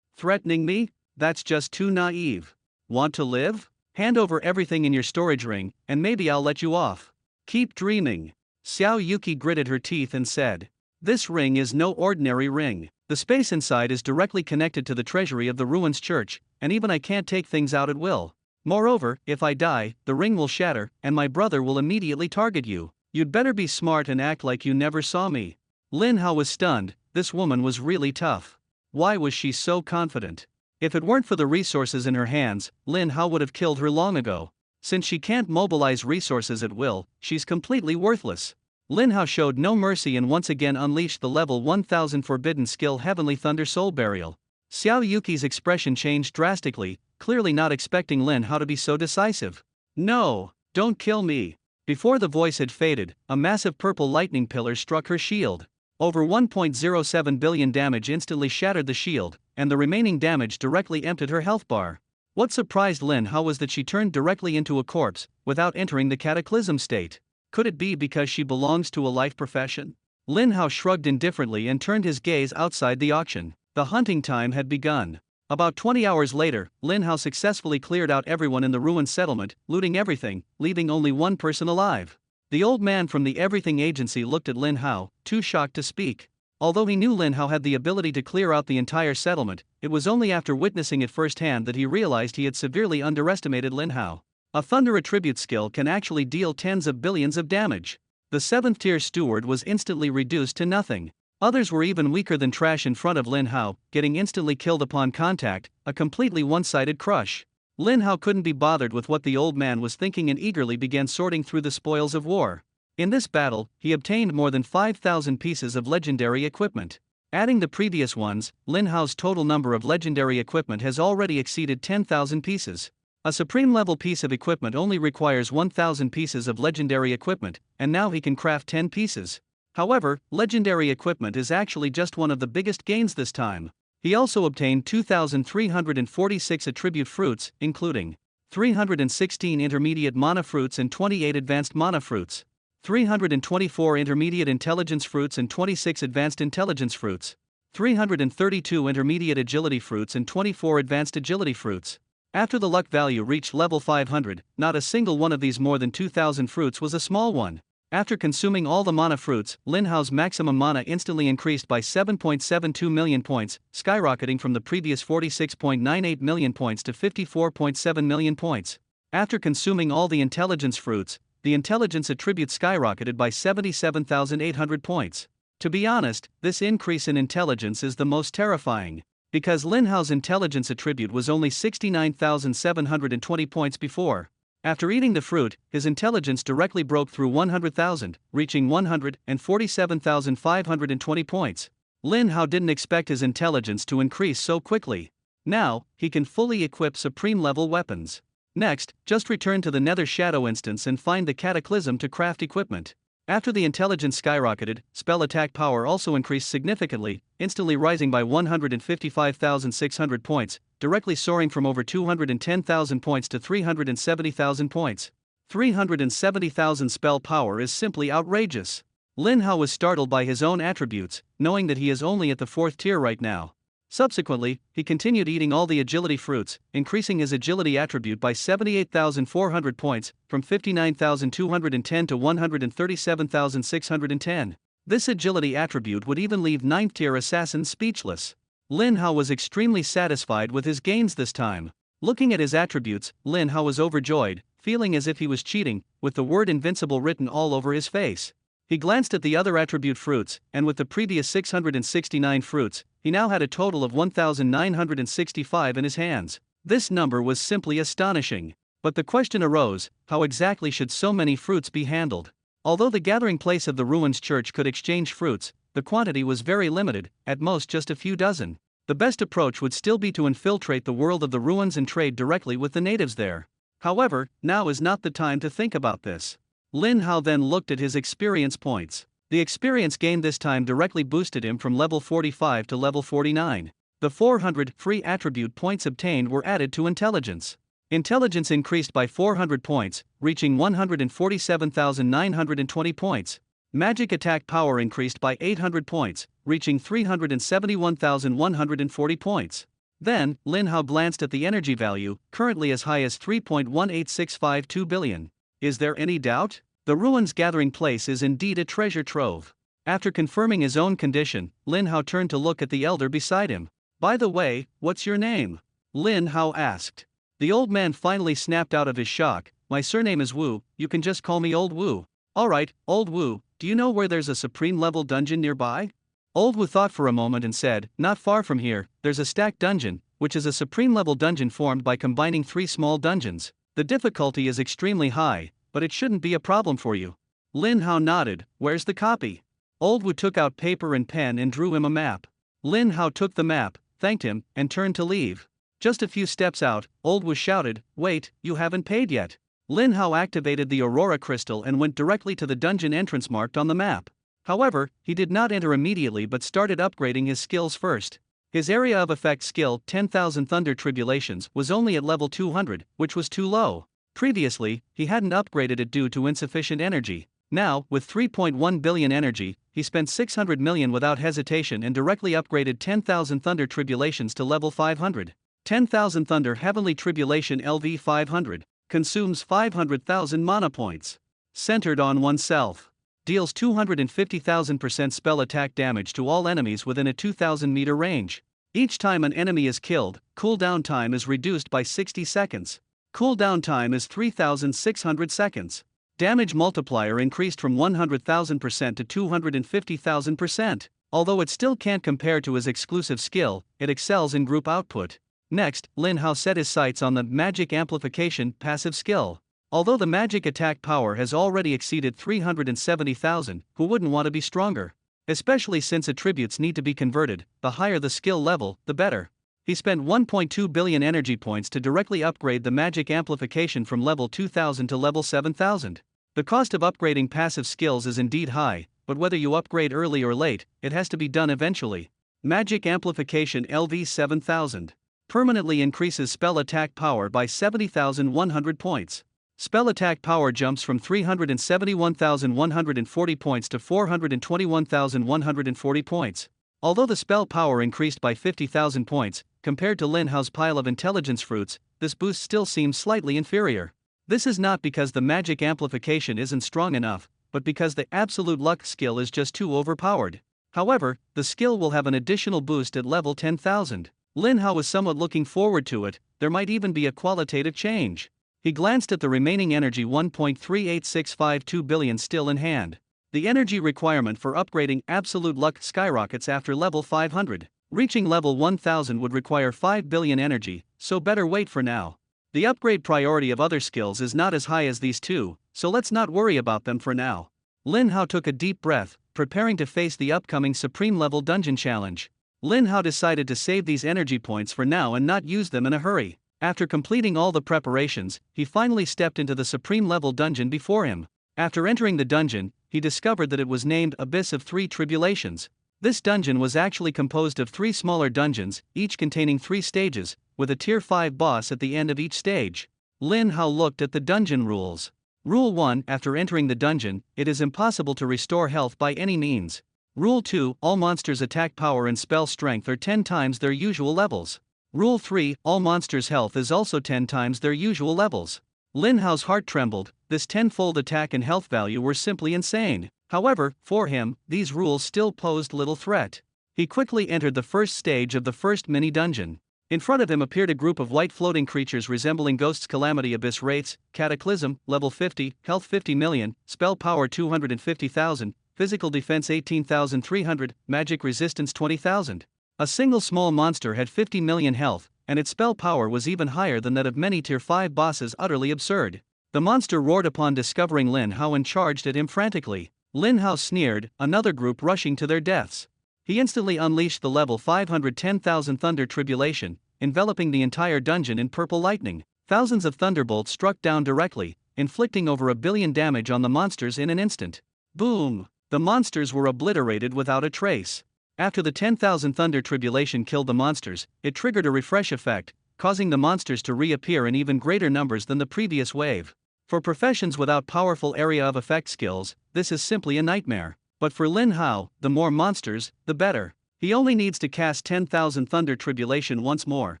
Speaker 1: Threatening me? That's just too naive. Want to live? Hand over everything in your storage ring, and maybe I'll let you off. Keep dreaming." Xiao Yuki gritted her teeth and said, "This ring is no ordinary ring. The space inside is directly connected to the treasury of the Ruins Church, and even I can't take things out at will. Moreover, if I die, the ring will shatter, and my brother will immediately target you. You'd better be smart and act like you never saw me." Lin Hao was stunned. This woman was really tough. Why was she so confident? If it weren't for the resources in her hands, Lin Hao would have killed her long ago. Since she can't mobilize resources at will, she's completely worthless. Lin Hao showed no mercy and once again unleashed the level 1000 forbidden skill Heavenly Thunder Soul Burial. Xiao Yuki's expression changed drastically, clearly not expecting Lin Hao to be so decisive. "No, don't kill me." Before the voice had faded, a massive purple lightning pillar struck her shield. Over 1.07 billion damage instantly shattered the shield, and the remaining damage directly emptied her health bar. What surprised Lin Hao was that she turned directly into a corpse, without entering the cataclysm state. Could it be because she belongs to a life profession? Lin Hao shrugged indifferently and turned his gaze outside the auction. The hunting time had begun. About 20 hours later, Lin Hao successfully cleared out everyone in the ruined settlement, looting everything, leaving only one person alive. The old man from the Everything Agency looked at Lin Hao, too shocked to speak. Although he knew Lin Hao had the ability to clear out the entire settlement, it was only after witnessing it firsthand that he realized he had severely underestimated Lin Hao. A Thunder Attribute skill can actually deal tens of billions of damage. The 7th tier steward was instantly reduced to nothing. Others were even weaker than trash in front of Lin Hao, getting instantly killed upon contact, a completely one-sided crush. Lin Hao couldn't be bothered with what the old man was thinking and eagerly began sorting through the spoils of war. In this battle, he obtained more than 5,000 pieces of legendary equipment. Adding the previous ones, Lin Hao's total number of legendary equipment has already exceeded 10,000 pieces. A supreme level piece of equipment only requires 1,000 pieces of legendary equipment, and now he can craft 10 pieces. However, legendary equipment is actually just one of the biggest gains this time. He also obtained 2,346 attribute fruits, including 316 intermediate mana fruits and 28 advanced mana fruits, 324 intermediate intelligence fruits and 26 advanced intelligence fruits, 332 intermediate agility fruits and 24 advanced agility fruits. After the luck value reached level 500, not a single one of these more than 2,000 fruits was a small one. After consuming all the mana fruits, Lin Hao's maximum mana instantly increased by 7.72 million points, skyrocketing from the previous 46.98 million points to 54.7 million points. After consuming all the intelligence fruits, the intelligence attribute skyrocketed by 77,800 points. To be honest, this increase in intelligence is the most terrifying. Because Lin Hao's intelligence attribute was only 69,720 points before. After eating the fruit, his intelligence directly broke through 100,000, reaching 147,520 points. Lin Hao didn't expect his intelligence to increase so quickly. Now, he can fully equip supreme-level weapons. Next, just return to the Nether Shadow instance and find the Cataclysm to craft equipment. After the intelligence skyrocketed, spell attack power also increased significantly, instantly rising by 155,600 points, directly soaring from over 210,000 points to 370,000 points. 370,000 spell power is simply outrageous. Lin Hao was startled by his own attributes, knowing that he is only at the 4th tier right now. Subsequently, he continued eating all the agility fruits, increasing his agility attribute by 78,400 points, from 59,210 to 137,610. This agility attribute would even leave 9th tier assassins speechless. Lin Hao was extremely satisfied with his gains this time. Looking at his attributes, Lin Hao was overjoyed, feeling as if he was cheating, with the word invincible written all over his face. He glanced at the other attribute fruits, and with the previous 669 fruits, he now had a total of 1,965 in his hands. This number was simply astonishing. But the question arose, how exactly should so many fruits be handled? Although the gathering place of the Ruins Church could exchange fruits, the quantity was very limited, at most just a few dozen. The best approach would still be to infiltrate the world of the ruins and trade directly with the natives there. However, now is not the time to think about this. Lin Hao then looked at his experience points. The experience gained this time directly boosted him from level 45 to level 49. The 400 free attribute points obtained were added to intelligence. Intelligence increased by 400 points, reaching 147,920 points. Magic attack power increased by 800 points, reaching 371,140 points. Then, Lin Hao glanced at the energy value, currently as high as 3.18652 billion. Is there any doubt? The ruins gathering place is indeed a treasure trove. After confirming his own condition, Lin Hao turned to look at the elder beside him. By the way, what's your name? Lin Hao asked. The old man finally snapped out of his shock. My surname is Wu, you can just call me Old Wu. Alright, Old Wu, do you know where there's a supreme level dungeon nearby? Old Wu thought for a moment and said, not far from here, there's a stacked dungeon, which is a supreme level dungeon formed by combining 3 small dungeons. The difficulty is extremely high, but it shouldn't be a problem for you. Lin Hao nodded. Where's the copy? Old Wu took out paper and pen and drew him a map. Lin Hao took the map, thanked him, and turned to leave. Just a few steps out, Old Wu shouted, wait, you haven't paid yet. Lin Hao activated the Aurora Crystal and went directly to the dungeon entrance marked on the map. However, he did not enter immediately but started upgrading his skills first. His area of effect skill, 10,000 Thunder Tribulations, was only at level 200, which was too low. Previously, he hadn't upgraded it due to insufficient energy. Now, with 3.1 billion energy, he spent 600 million without hesitation and directly upgraded 10,000 Thunder Tribulations to level 500. 10,000 Thunder Heavenly Tribulation LV 500 consumes 500,000 mana points. Centered on oneself. Deals 250,000% spell attack damage to all enemies within a 2,000 meter range. Each time an enemy is killed, cooldown time is reduced by 60 seconds. Cooldown time is 3,600 seconds. Damage multiplier increased from 100,000% to 250,000%. Although it still can't compare to his exclusive skill, it excels in group output. Next, Lin Hao set his sights on the Magic Amplification passive skill. Although the magic attack power has already exceeded 370,000, who wouldn't want to be stronger? Especially since attributes need to be converted, the higher the skill level, the better. He spent 1.2 billion energy points to directly upgrade the magic amplification from level 2000 to level 7000. The cost of upgrading passive skills is indeed high, but whether you upgrade early or late, it has to be done eventually. Magic Amplification LV 7000 permanently increases spell attack power by 70,100 points. Spell attack power jumps from 371,140 points to 421,140 points. Although the spell power increased by 50,000 points, compared to Lin Hao's pile of intelligence fruits, this boost still seems slightly inferior. This is not because the magic amplification isn't strong enough, but because the absolute luck skill is just too overpowered. However, the skill will have an additional boost at level 10,000. Lin Hao was somewhat looking forward to it. There might even be a qualitative change. He glanced at the remaining energy 1.38652 billion still in hand. The energy requirement for upgrading absolute luck skyrockets after level 500. Reaching level 1000 would require 5 billion energy, so better wait for now. The upgrade priority of other skills is not as high as these two, so let's not worry about them for now. Lin Hao took a deep breath, preparing to face the upcoming Supreme Level Dungeon Challenge. Lin Hao decided to save these energy points for now and not use them in a hurry. After completing all the preparations, he finally stepped into the Supreme Level Dungeon before him. After entering the dungeon, he discovered that it was named Abyss of Three Tribulations. This dungeon was actually composed of 3 smaller dungeons, each containing 3 stages, with a Tier 5 boss at the end of each stage. Lin Hao looked at the dungeon rules. Rule 1: After entering the dungeon, it is impossible to restore health by any means. Rule 2: All monsters' attack power and spell strength are 10 times their usual levels. Rule 3: All monsters' health is also 10 times their usual levels. Lin Hao's heart trembled. This 10-fold attack and health value were simply insane. However, for him, these rules still posed little threat. He quickly entered the first stage of the first mini-dungeon. In front of him appeared a group of white floating creatures resembling ghosts. Calamity Abyss Wraiths, Cataclysm, level 50, health 50 million, spell power 250,000, physical defense 18,300, magic resistance 20,000. A single small monster had 50 million health, and its spell power was even higher than that of many Tier 5 bosses. Utterly absurd. The monster roared upon discovering Lin Hao and charged at him frantically. Lin Hao sneered, another group rushing to their deaths. He instantly unleashed the level 510,000 Thunder Tribulation, enveloping the entire dungeon in purple lightning. Thousands of thunderbolts struck down directly, inflicting over 1 billion damage on the monsters in an instant. Boom! The monsters were obliterated without a trace. After the 10,000 Thunder Tribulation killed the monsters, it triggered a refresh effect, causing the monsters to reappear in even greater numbers than the previous wave. For professions without powerful area of effect skills, this is simply a nightmare. But for Lin Hao, the more monsters, the better. He only needs to cast 10,000 Thunder Tribulation once more,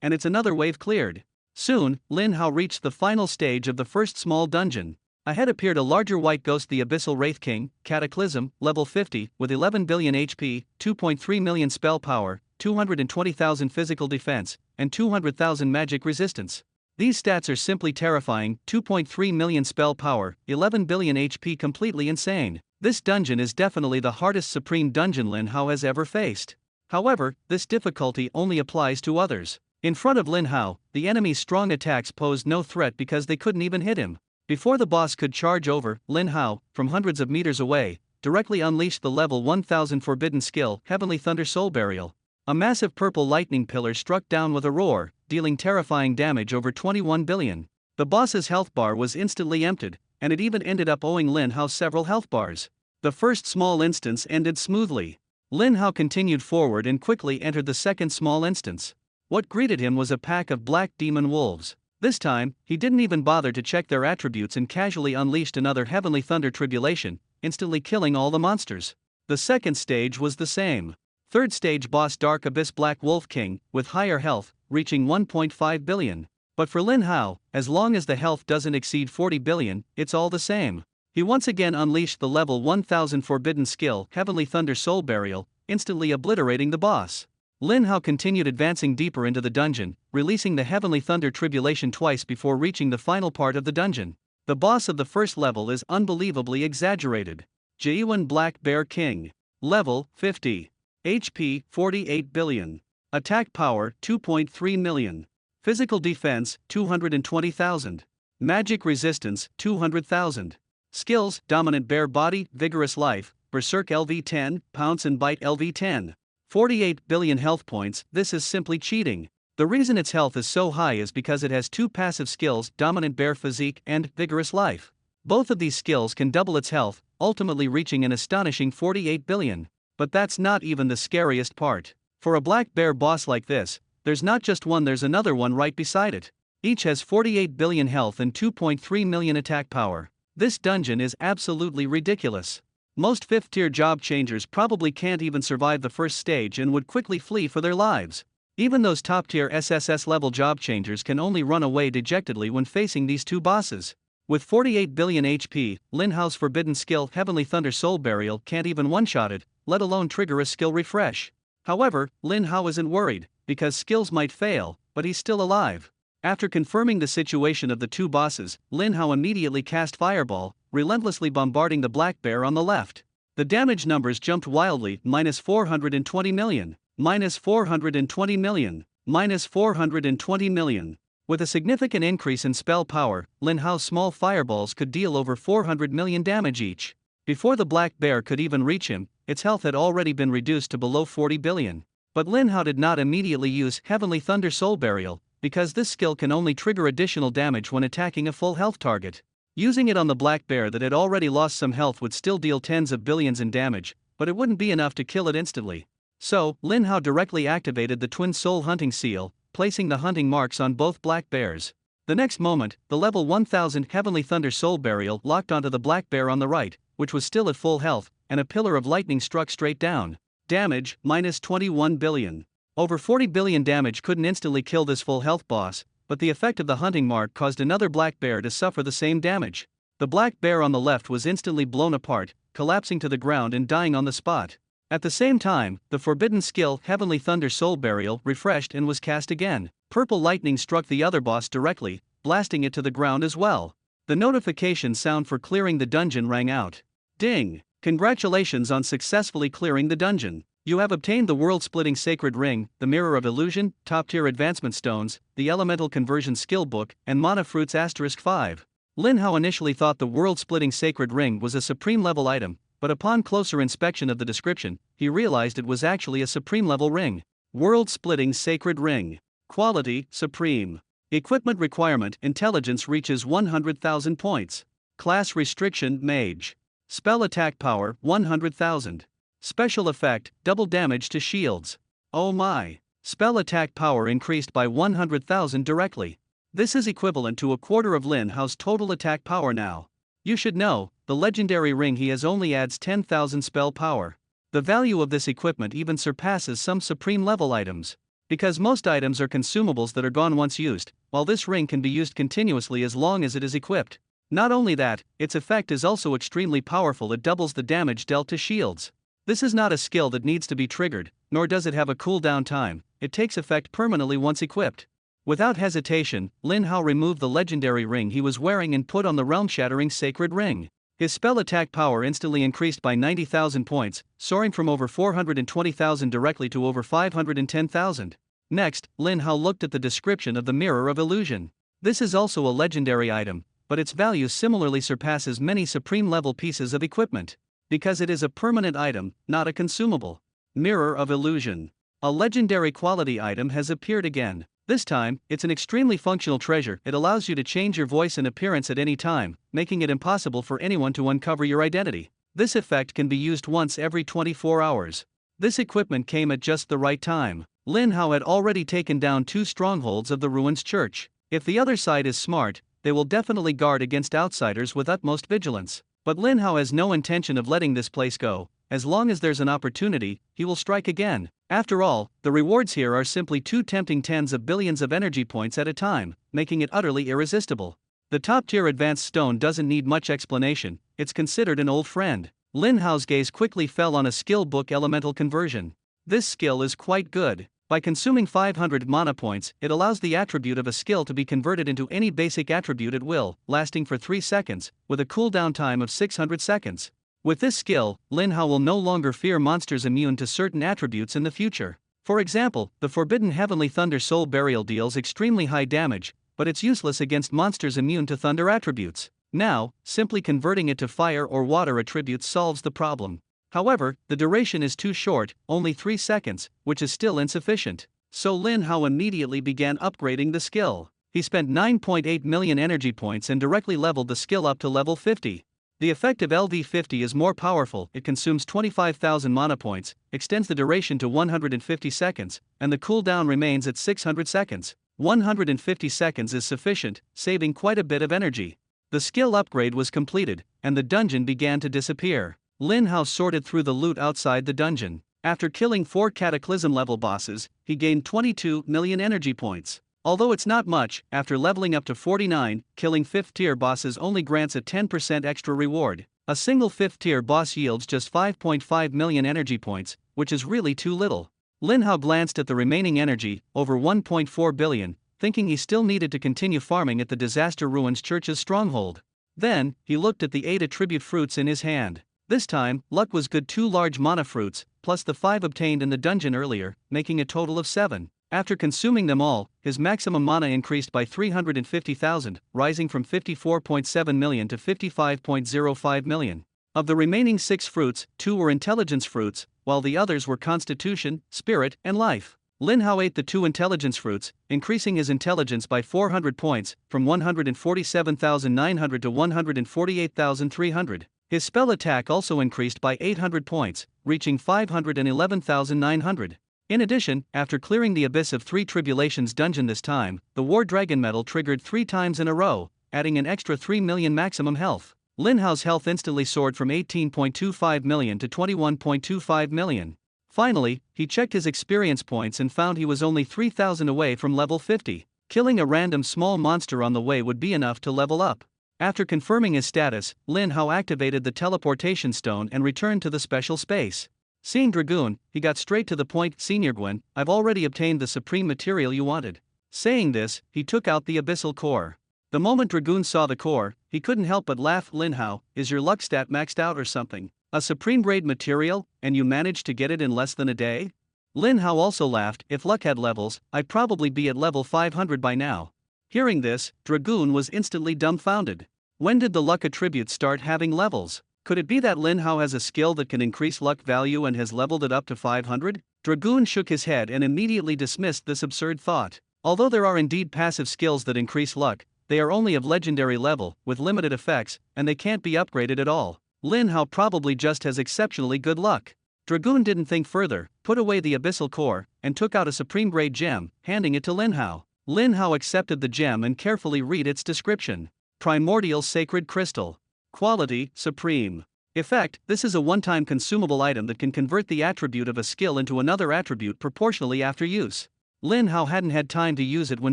Speaker 1: and it's another wave cleared. Soon, Lin Hao reached the final stage of the first small dungeon. Ahead appeared a larger white ghost, the Abyssal Wraith King, Cataclysm, level 50, with 11 billion HP, 2.3 million spell power, 220,000 physical defense, and 200,000 magic resistance. These stats are simply terrifying. 2.3 million spell power, 11 billion HP, completely insane. This dungeon is definitely the hardest supreme dungeon Lin Hao has ever faced. However, this difficulty only applies to others. In front of Lin Hao, the enemy's strong attacks posed no threat because they couldn't even hit him. Before the boss could charge over, Lin Hao, from hundreds of meters away, directly unleashed the level 1000 forbidden skill, Heavenly Thunder Soul Burial. A massive purple lightning pillar struck down with a roar, dealing terrifying damage over 21 billion. The boss's health bar was instantly emptied, and it even ended up owing Lin Hao several health bars. The first small instance ended smoothly. Lin Hao continued forward and quickly entered the second small instance. What greeted him was a pack of black demon wolves. This time, he didn't even bother to check their attributes and casually unleashed another Heavenly Thunder Tribulation, instantly killing all the monsters. The second stage was the same. Third stage boss Dark Abyss Black Wolf King, with higher health, reaching 1.5 billion. But for Lin Hao, as long as the health doesn't exceed 40 billion, it's all the same. He once again unleashed the level 1000 forbidden skill, Heavenly Thunder Soul Burial, instantly obliterating the boss. Lin Hao continued advancing deeper into the dungeon, releasing the Heavenly Thunder Tribulation twice before reaching the final part of the dungeon. The boss of the first level is unbelievably exaggerated. Jiayuan Black Bear King. Level 50. HP 48 billion. Attack power 2.3 million. Physical defense 220,000. Magic resistance 200,000. Skills: Dominant Bear Body, Vigorous Life, Berserk LV10, Pounce and Bite LV10. 48 billion health points. This is simply cheating. The reason its health is so high is because it has 2 passive skills, Dominant Bear Physique and Vigorous Life. Both of these skills can double its health, ultimately reaching an astonishing 48 billion. But that's not even the scariest part. For a black bear boss like this, there's not just one, there's another one right beside it. Each has 48 billion health and 2.3 million attack power. This dungeon is absolutely ridiculous. Most 5th tier job changers probably can't even survive the first stage and would quickly flee for their lives. Even those top tier SSS level job changers can only run away dejectedly when facing these two bosses. With 48 billion HP, Lin Hao's forbidden skill Heavenly Thunder Soul Burial can't even one-shot it, let alone trigger a skill refresh. However, Lin Hao isn't worried, because skills might fail, but he's still alive. After confirming the situation of the two bosses, Lin Hao immediately cast Fireball, relentlessly bombarding the black bear on the left. The damage numbers jumped wildly, minus 420 million. minus 420 million, minus 420 million. With a significant increase in spell power, Lin Hao's small fireballs could deal over 400 million damage each. Before the black bear could even reach him, its health had already been reduced to below 40 billion. But Lin Hao did not immediately use Heavenly Thunder Soul Burial, because this skill can only trigger additional damage when attacking a full health target. Using it on the black bear that had already lost some health would still deal tens of billions in damage, but it wouldn't be enough to kill it instantly. So, Lin Hao directly activated the Twin Soul Hunting Seal, placing the hunting marks on both black bears. The next moment, the level 1000 Heavenly Thunder Soul Burial locked onto the black bear on the right, which was still at full health, and a pillar of lightning struck straight down. Damage, minus 21 billion. Over 40 billion damage couldn't instantly kill this full health boss, but the effect of the hunting mark caused another black bear to suffer the same damage. The black bear on the left was instantly blown apart, collapsing to the ground and dying on the spot. At the same time, the forbidden skill Heavenly Thunder Soul Burial refreshed and was cast again. Purple lightning struck the other boss directly, blasting it to the ground as well. The notification sound for clearing the dungeon rang out. Ding! Congratulations on successfully clearing the dungeon. You have obtained the world-splitting Sacred Ring, the Mirror of Illusion, top-tier advancement stones, the Elemental Conversion Skill Book, and Mana Fruits *5. Lin Hao initially thought the world-splitting Sacred Ring was a supreme-level item, but upon closer inspection of the description, he realized it was actually a supreme-level ring. World-splitting Sacred Ring. Quality, Supreme. Equipment requirement, Intelligence reaches 100,000 points. Class restriction, Mage. Spell attack power, 100,000. Special effect, double damage to shields. Oh my. Spell attack power increased by 100,000 directly. This is equivalent to a quarter of Lin Hao's total attack power now. You should know, the legendary ring he has only adds 10,000 spell power. The value of this equipment even surpasses some supreme level items. Because most items are consumables that are gone once used, while this ring can be used continuously as long as it is equipped. Not only that, its effect is also extremely powerful. It doubles the damage dealt to shields. This is not a skill that needs to be triggered, nor does it have a cooldown time. It takes effect permanently once equipped. Without hesitation, Lin Hao removed the legendary ring he was wearing and put on the realm-shattering Sacred Ring. His spell attack power instantly increased by 90,000 points, soaring from over 420,000 directly to over 510,000. Next, Lin Hao looked at the description of the Mirror of Illusion. This is also a legendary item, but its value similarly surpasses many supreme-level pieces of equipment. Because it is a permanent item, not a consumable. Mirror of Illusion. A legendary quality item has appeared again. This time, it's an extremely functional treasure. It allows you to change your voice and appearance at any time, making it impossible for anyone to uncover your identity. This effect can be used once every 24 hours. This equipment came at just the right time. Lin Hao had already taken down 2 strongholds of the Ruins Church. If the other side is smart, they will definitely guard against outsiders with utmost vigilance. But Lin Hao has no intention of letting this place go. As long as there's an opportunity, he will strike again. After all, the rewards here are simply too tempting, tens of billions of energy points at a time, making it utterly irresistible. The top-tier advanced stone doesn't need much explanation, it's considered an old friend. Lin Hao's gaze quickly fell on a skill book, Elemental Conversion. This skill is quite good. By consuming 500 mana points, it allows the attribute of a skill to be converted into any basic attribute at will, lasting for 3 seconds, with a cooldown time of 600 seconds. With this skill, Lin Hao will no longer fear monsters immune to certain attributes in the future. For example, the forbidden Heavenly Thunder Soul Burial deals extremely high damage, but it's useless against monsters immune to thunder attributes. Now, simply converting it to fire or water attributes solves the problem. However, the duration is too short, only 3 seconds, which is still insufficient. So Lin Hao immediately began upgrading the skill. He spent 9.8 million energy points and directly leveled the skill up to level 50. The effect of LV50 is more powerful. It consumes 25,000 mana points, extends the duration to 150 seconds, and the cooldown remains at 600 seconds. 150 seconds is sufficient, saving quite a bit of energy. The skill upgrade was completed, and the dungeon began to disappear. Lin Hao sorted through the loot outside the dungeon. After killing 4 Cataclysm-level bosses, he gained 22 million energy points. Although it's not much, after leveling up to 49, killing 5th-tier bosses only grants a 10% extra reward. A single 5th-tier boss yields just 5.5 million energy points, which is really too little. Lin Hao glanced at the remaining energy, over 1.4 billion, thinking he still needed to continue farming at the Disaster Ruins Church's stronghold. Then, he looked at the 8 attribute fruits in his hand. This time, luck was good. 2 large mana fruits, plus the 5 obtained in the dungeon earlier, making a total of 7. After consuming them all, his maximum mana increased by 350,000, rising from 54.7 million to 55.05 million. Of the remaining 6 fruits, 2 were intelligence fruits, while the others were constitution, spirit, and life. Lin Hao ate the 2 intelligence fruits, increasing his intelligence by 400 points, from 147,900 to 148,300. His spell attack also increased by 800 points, reaching 511,900. In addition, after clearing the Abyss of 3 Tribulations dungeon this time, the War Dragon medal triggered 3 times in a row, adding an extra 3 million maximum health. Lin Hao's health instantly soared from 18.25 million to 21.25 million. Finally, he checked his experience points and found he was only 3,000 away from level 50. Killing a random small monster on the way would be enough to level up. After confirming his status, Lin Hao activated the teleportation stone and returned to the special space. Seeing Dragoon, he got straight to the point. "Senior Gwen, I've already obtained the supreme material you wanted." Saying this, he took out the abyssal core. The moment Dragoon saw the core, he couldn't help but laugh. "Lin Hao, is your luck stat maxed out or something? A supreme grade material, and you managed to get it in less than a day?" Lin Hao also laughed. "If luck had levels, I'd probably be at level 500 by now." Hearing this, Dragoon was instantly dumbfounded. When did the luck attribute start having levels? Could it be that Lin Hao has a skill that can increase luck value and has leveled it up to 500? Dragoon shook his head and immediately dismissed this absurd thought. Although there are indeed passive skills that increase luck, they are only of legendary level, with limited effects, and they can't be upgraded at all. Lin Hao probably just has exceptionally good luck. Dragoon didn't think further, put away the abyssal core, and took out a supreme grade gem, handing it to Lin Hao. Lin Hao accepted the gem and carefully read its description. Primordial Sacred Crystal. Quality, Supreme. Effect, this is a one-time consumable item that can convert the attribute of a skill into another attribute proportionally after use. Lin Hao hadn't had time to use it when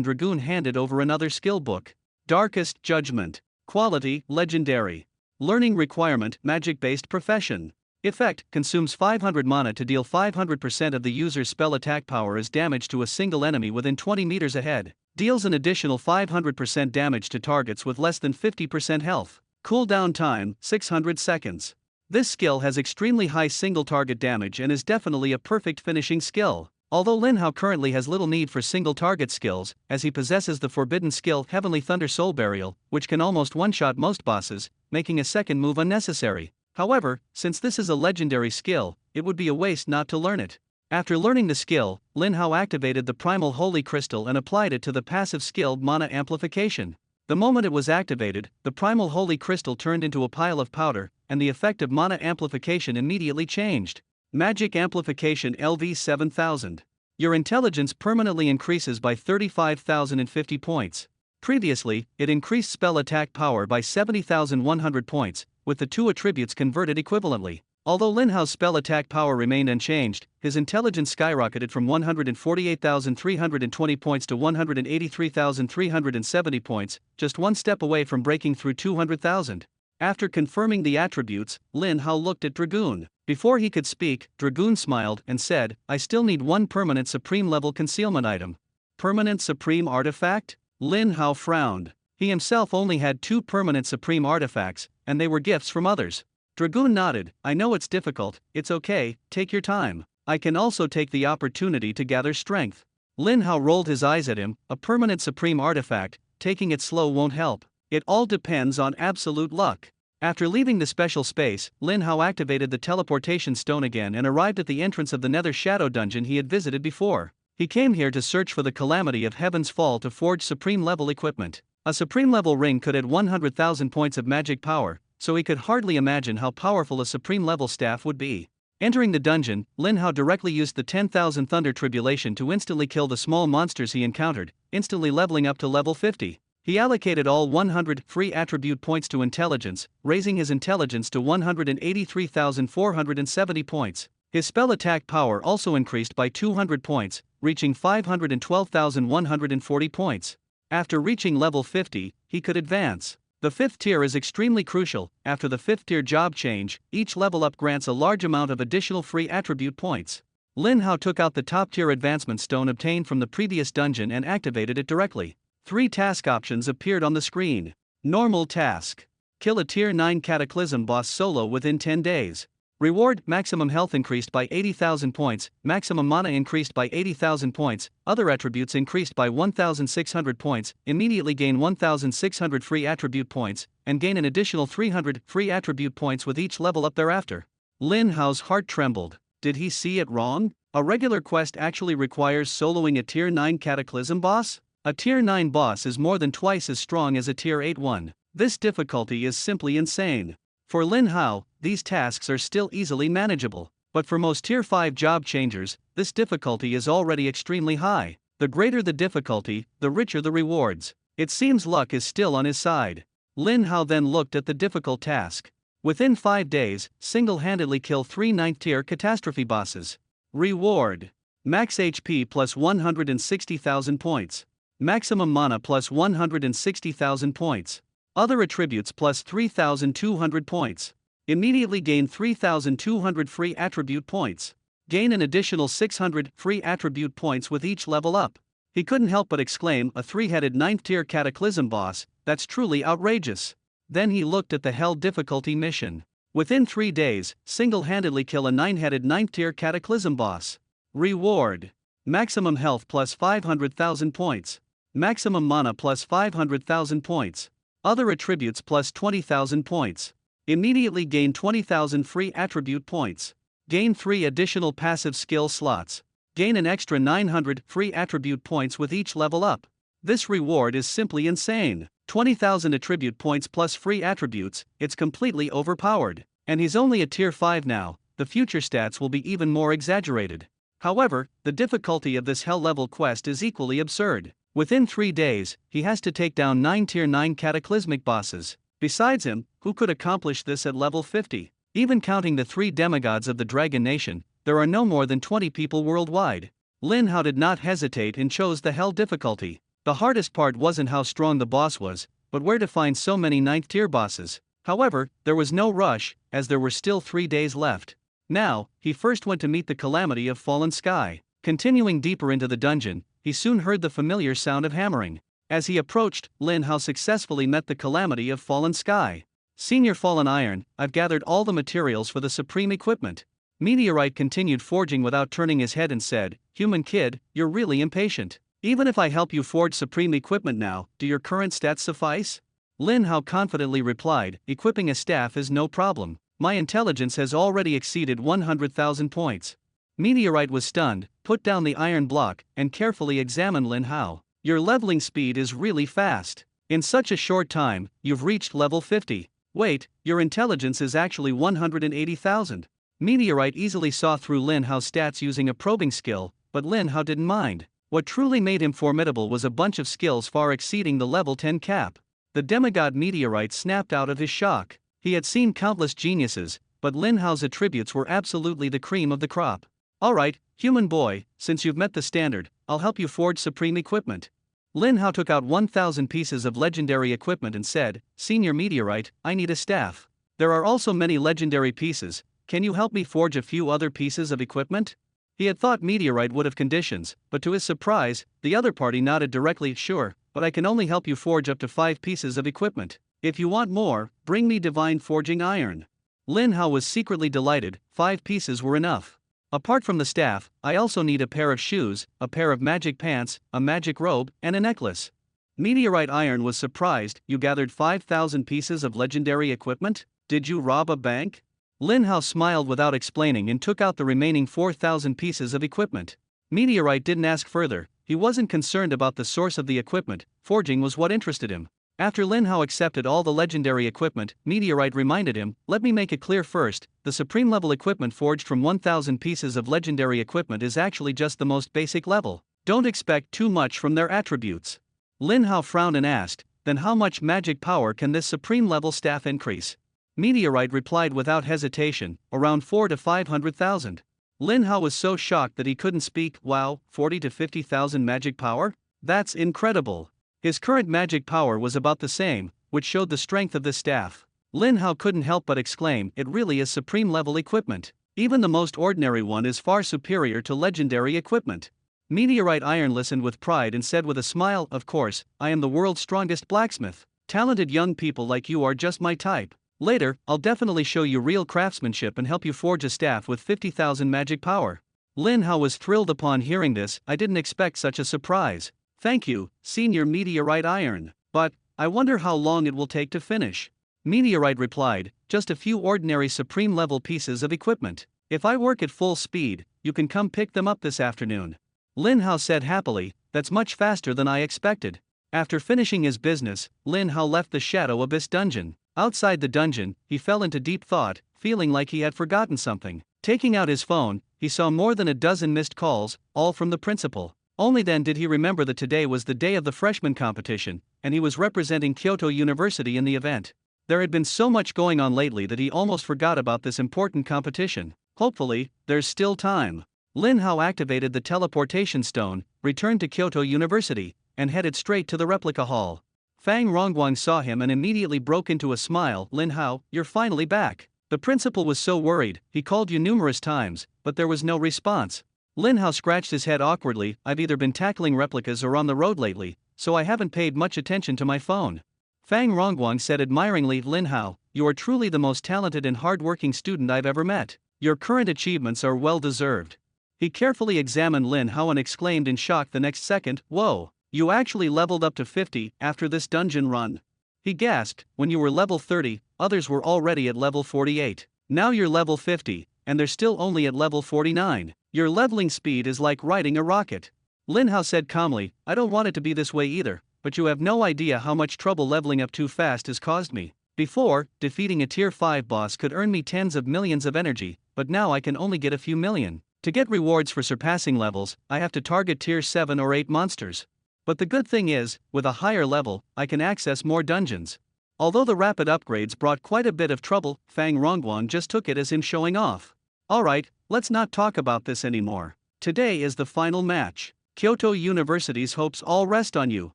Speaker 1: Dragoon handed over another skill book. Darkest Judgment. Quality, Legendary. Learning requirement, Magic-based profession. Effect, consumes 500 mana to deal 500% of the user's spell attack power as damage to a single enemy within 20 meters ahead. Deals an additional 500% damage to targets with less than 50% health. Cooldown time, 600 seconds. This skill has extremely high single target damage and is definitely a perfect finishing skill. Although Lin Hao currently has little need for single target skills, as he possesses the forbidden skill Heavenly Thunder Soul Burial, which can almost one-shot most bosses, making a second move unnecessary. However, since this is a legendary skill, it would be a waste not to learn it. After learning the skill, Lin Hao activated the Primal Holy Crystal and applied it to the passive skill Mana Amplification. The moment it was activated, the Primal Holy Crystal turned into a pile of powder, and the effect of Mana Amplification immediately changed. Magic Amplification LV 7000. Your intelligence permanently increases by 35,050 points. Previously, it increased spell attack power by 70,100 points, with the 2 attributes converted equivalently. Although Lin Hao's spell attack power remained unchanged, his intelligence skyrocketed from 148,320 points to 183,370 points, just one step away from breaking through 200,000. After confirming the attributes, Lin Hao looked at Dragoon. Before he could speak, Dragoon smiled and said, "I still need one permanent supreme level concealment item." Permanent supreme artifact? Lin Hao frowned. He himself only had 2 permanent supreme artifacts, and they were gifts from others. Dragoon nodded. "I know it's difficult, it's okay, take your time. I can also take the opportunity to gather strength." Lin Hao rolled his eyes at him. "A permanent supreme artifact, taking it slow won't help. It all depends on absolute luck." After leaving the special space, Lin Hao activated the teleportation stone again and arrived at the entrance of the Nether Shadow dungeon he had visited before. He came here to search for the Calamity of Heaven's Fall to forge supreme level equipment. A supreme level ring could add 100,000 points of magic power, so he could hardly imagine how powerful a supreme level staff would be. Entering the dungeon, Lin Hao directly used the 10,000 Thunder Tribulation to instantly kill the small monsters he encountered, instantly leveling up to level 50. He allocated all 100 free attribute points to intelligence, raising his intelligence to 183,470 points. His spell attack power also increased by 200 points, reaching 512,140 points. After reaching level 50, he could advance. The 5th tier is extremely crucial. After the 5th tier job change, each level up grants a large amount of additional free attribute points. Lin Hao took out the top tier advancement stone obtained from the previous dungeon and activated it directly. 3 task options appeared on the screen. Normal task. Kill a tier 9 Cataclysm boss solo within 10 days. Reward: maximum health increased by 80,000 points, maximum mana increased by 80,000 points, other attributes increased by 1,600 points, immediately gain 1,600 free attribute points, and gain an additional 300 free attribute points with each level up thereafter. Lin Hao's heart trembled. Did he see it wrong? A regular quest actually requires soloing a tier 9 Cataclysm boss? A tier 9 boss is more than twice as strong as a tier 8 one. This difficulty is simply insane. For Lin Hao, these tasks are still easily manageable, but for most tier 5 job changers, this difficulty is already extremely high. The greater the difficulty, the richer the rewards. It seems luck is still on his side. Lin Hao then looked at the difficult task. Within 5 days, single-handedly kill 3 9th tier catastrophe bosses. Reward: max HP plus 160,000 points. Maximum mana plus 160,000 points. Other attributes plus 3,200 points. Immediately gain 3,200 free attribute points. Gain an additional 600 free attribute points with each level up. He couldn't help but exclaim, a 3-headed 9th tier Cataclysm boss, that's truly outrageous. Then he looked at the Hell difficulty mission. Within 3 days, single-handedly kill a 9-headed 9th tier Cataclysm boss. Reward: maximum health plus 500,000 points. Maximum mana plus 500,000 points. Other attributes plus 20,000 points. Immediately gain 20,000 free attribute points. Gain 3 additional passive skill slots. Gain an extra 900 free attribute points with each level up. This reward is simply insane. 20,000 attribute points plus free attributes, it's completely overpowered. And he's only a tier 5 now, the future stats will be even more exaggerated. However, the difficulty of this hell level quest is equally absurd. Within 3 days, he has to take down 9 tier 9 cataclysmic bosses. Besides him, who could accomplish this at level 50? Even counting the 3 demigods of the Dragon Nation, there are no more than 20 people worldwide. Lin Hao did not hesitate and chose the hell difficulty. The hardest part wasn't how strong the boss was, but where to find so many 9th tier bosses. However, there was no rush, as there were still 3 days left. Now, he first went to meet the Calamity of Fallen Sky. Continuing deeper into the dungeon, he soon heard the familiar sound of hammering. As he approached, Lin Hao successfully met the Calamity of Fallen Sky. Senior Fallen Iron, I've gathered all the materials for the supreme equipment. Meteorite continued forging without turning his head and said, Human kid, you're really impatient. Even if I help you forge supreme equipment now, do your current stats suffice? Lin Hao confidently replied, equipping a staff is no problem. My intelligence has already exceeded 100,000 points. Meteorite was stunned, put down the iron block, and carefully examined Lin Hao. Your leveling speed is really fast. In such a short time, you've reached level 50. Wait, your intelligence is actually 180,000. Meteorite easily saw through Lin Hao's stats using a probing skill, but Lin Hao didn't mind. What truly made him formidable was a bunch of skills far exceeding the level 10 cap. The demigod Meteorite snapped out of his shock. He had seen countless geniuses, but Lin Hao's attributes were absolutely the cream of the crop. Alright, human boy, since you've met the standard, I'll help you forge supreme equipment. Lin Hao took out 1,000 pieces of legendary equipment and said, Senior Meteorite, I need a staff. There are also many legendary pieces, can you help me forge a few other pieces of equipment? He had thought Meteorite would have conditions, but to his surprise, the other party nodded directly, sure, but I can only help you forge up to 5 pieces of equipment. If you want more, bring me divine forging iron. Lin Hao was secretly delighted, 5 pieces were enough. Apart from the staff, I also need a pair of shoes, a pair of magic pants, a magic robe, and a necklace. Meteorite Iron was surprised, you gathered 5,000 pieces of legendary equipment? Did you rob a bank? Lin Hao smiled without explaining and took out the remaining 4,000 pieces of equipment. Meteorite didn't ask further, he wasn't concerned about the source of the equipment, forging was what interested him. After Lin Hao accepted all the legendary equipment, Meteorite reminded him, let me make it clear first, the supreme level equipment forged from 1,000 pieces of legendary equipment is actually just the most basic level. Don't expect too much from their attributes. Lin Hao frowned and asked, then how much magic power can this supreme level staff increase? Meteorite replied without hesitation, around 4 to 500,000. Lin Hao was so shocked that he couldn't speak. Wow, 40 to 50,000 magic power? That's incredible. His current magic power was about the same, which showed the strength of this staff. Lin Hao couldn't help but exclaim, it really is supreme level equipment. Even the most ordinary one is far superior to legendary equipment. Meteorite Iron listened with pride and said with a smile, of course, I am the world's strongest blacksmith. Talented young people like you are just my type. Later, I'll definitely show you real craftsmanship and help you forge a staff with 50,000 magic power. Lin Hao was thrilled upon hearing this. I didn't expect such a surprise. Thank you, Senior Meteorite Iron. But, I wonder how long it will take to finish. Meteorite replied, just a few ordinary supreme level pieces of equipment. If I work at full speed, you can come pick them up this afternoon. Lin Hao said happily, that's much faster than I expected. After finishing his business, Lin Hao left the Shadow Abyss dungeon. Outside the dungeon, he fell into deep thought, feeling like he had forgotten something. Taking out his phone, he saw more than a dozen missed calls, all from the principal. Only then did he remember that today was the day of the freshman competition, and he was representing Kyoto University in the event. There had been so much going on lately that he almost forgot about this important competition. Hopefully, there's still time. Lin Hao activated the teleportation stone, returned to Kyoto University, and headed straight to the replica hall. Fang Rongguang saw him and immediately broke into a smile. Lin Hao, you're finally back. The principal was so worried, he called you numerous times, but there was no response. Lin Hao scratched his head awkwardly. I've either been tackling replicas or on the road lately, so I haven't paid much attention to my phone. Fang Rongguang said admiringly, Lin Hao, you are truly the most talented and hard-working student I've ever met. Your current achievements are well-deserved. He carefully examined Lin Hao and exclaimed in shock the next second, whoa, you actually leveled up to 50 after this dungeon run. He gasped, when you were level 30, others were already at level 48. Now you're level 50, and they're still only at level 49. Your leveling speed is like riding a rocket. Lin Hao said calmly, I don't want it to be this way either, but you have no idea how much trouble leveling up too fast has caused me. Before, defeating a tier 5 boss could earn me tens of millions of energy, but now I can only get a few million. To get rewards for surpassing levels, I have to target tier 7 or 8 monsters. But the good thing is, with a higher level, I can access more dungeons. Although the rapid upgrades brought quite a bit of trouble, Fang Rongguang just took it as him showing off. Alright, let's not talk about this anymore. Today is the final match. Kyoto University's hopes all rest on you.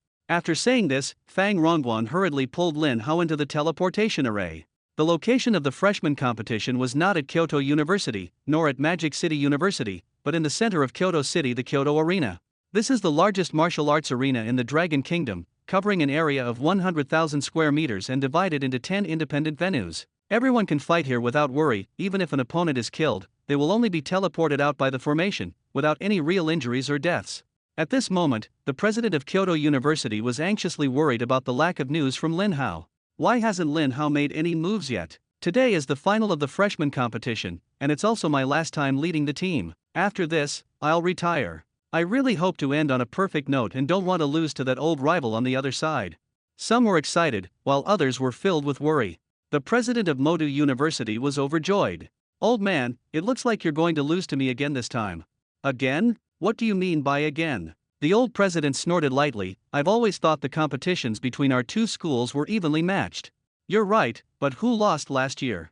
Speaker 1: After saying this, Fang Rongguang hurriedly pulled Lin Hao into the teleportation array. The location of the freshman competition was not at Kyoto University, nor at Magic City University, but in the center of Kyoto City, the Kyoto Arena. This is the largest martial arts arena in the Dragon Kingdom, covering an area of 100,000 square meters and divided into 10 independent venues. Everyone can fight here without worry. Even if an opponent is killed, they will only be teleported out by the formation, without any real injuries or deaths. At this moment, the president of Kyoto University was anxiously worried about the lack of news from Lin Hao. Why hasn't Lin Hao made any moves yet? Today is the final of the freshman competition, and it's also my last time leading the team. After this, I'll retire. I really hope to end on a perfect note and don't want to lose to that old rival on the other side. Some were excited, while others were filled with worry. The president of Modu University was overjoyed. Old man, it looks like you're going to lose to me again this time. Again? What do you mean by again? The old president snorted lightly. I've always thought the competitions between our two schools were evenly matched. You're right, but who lost last year?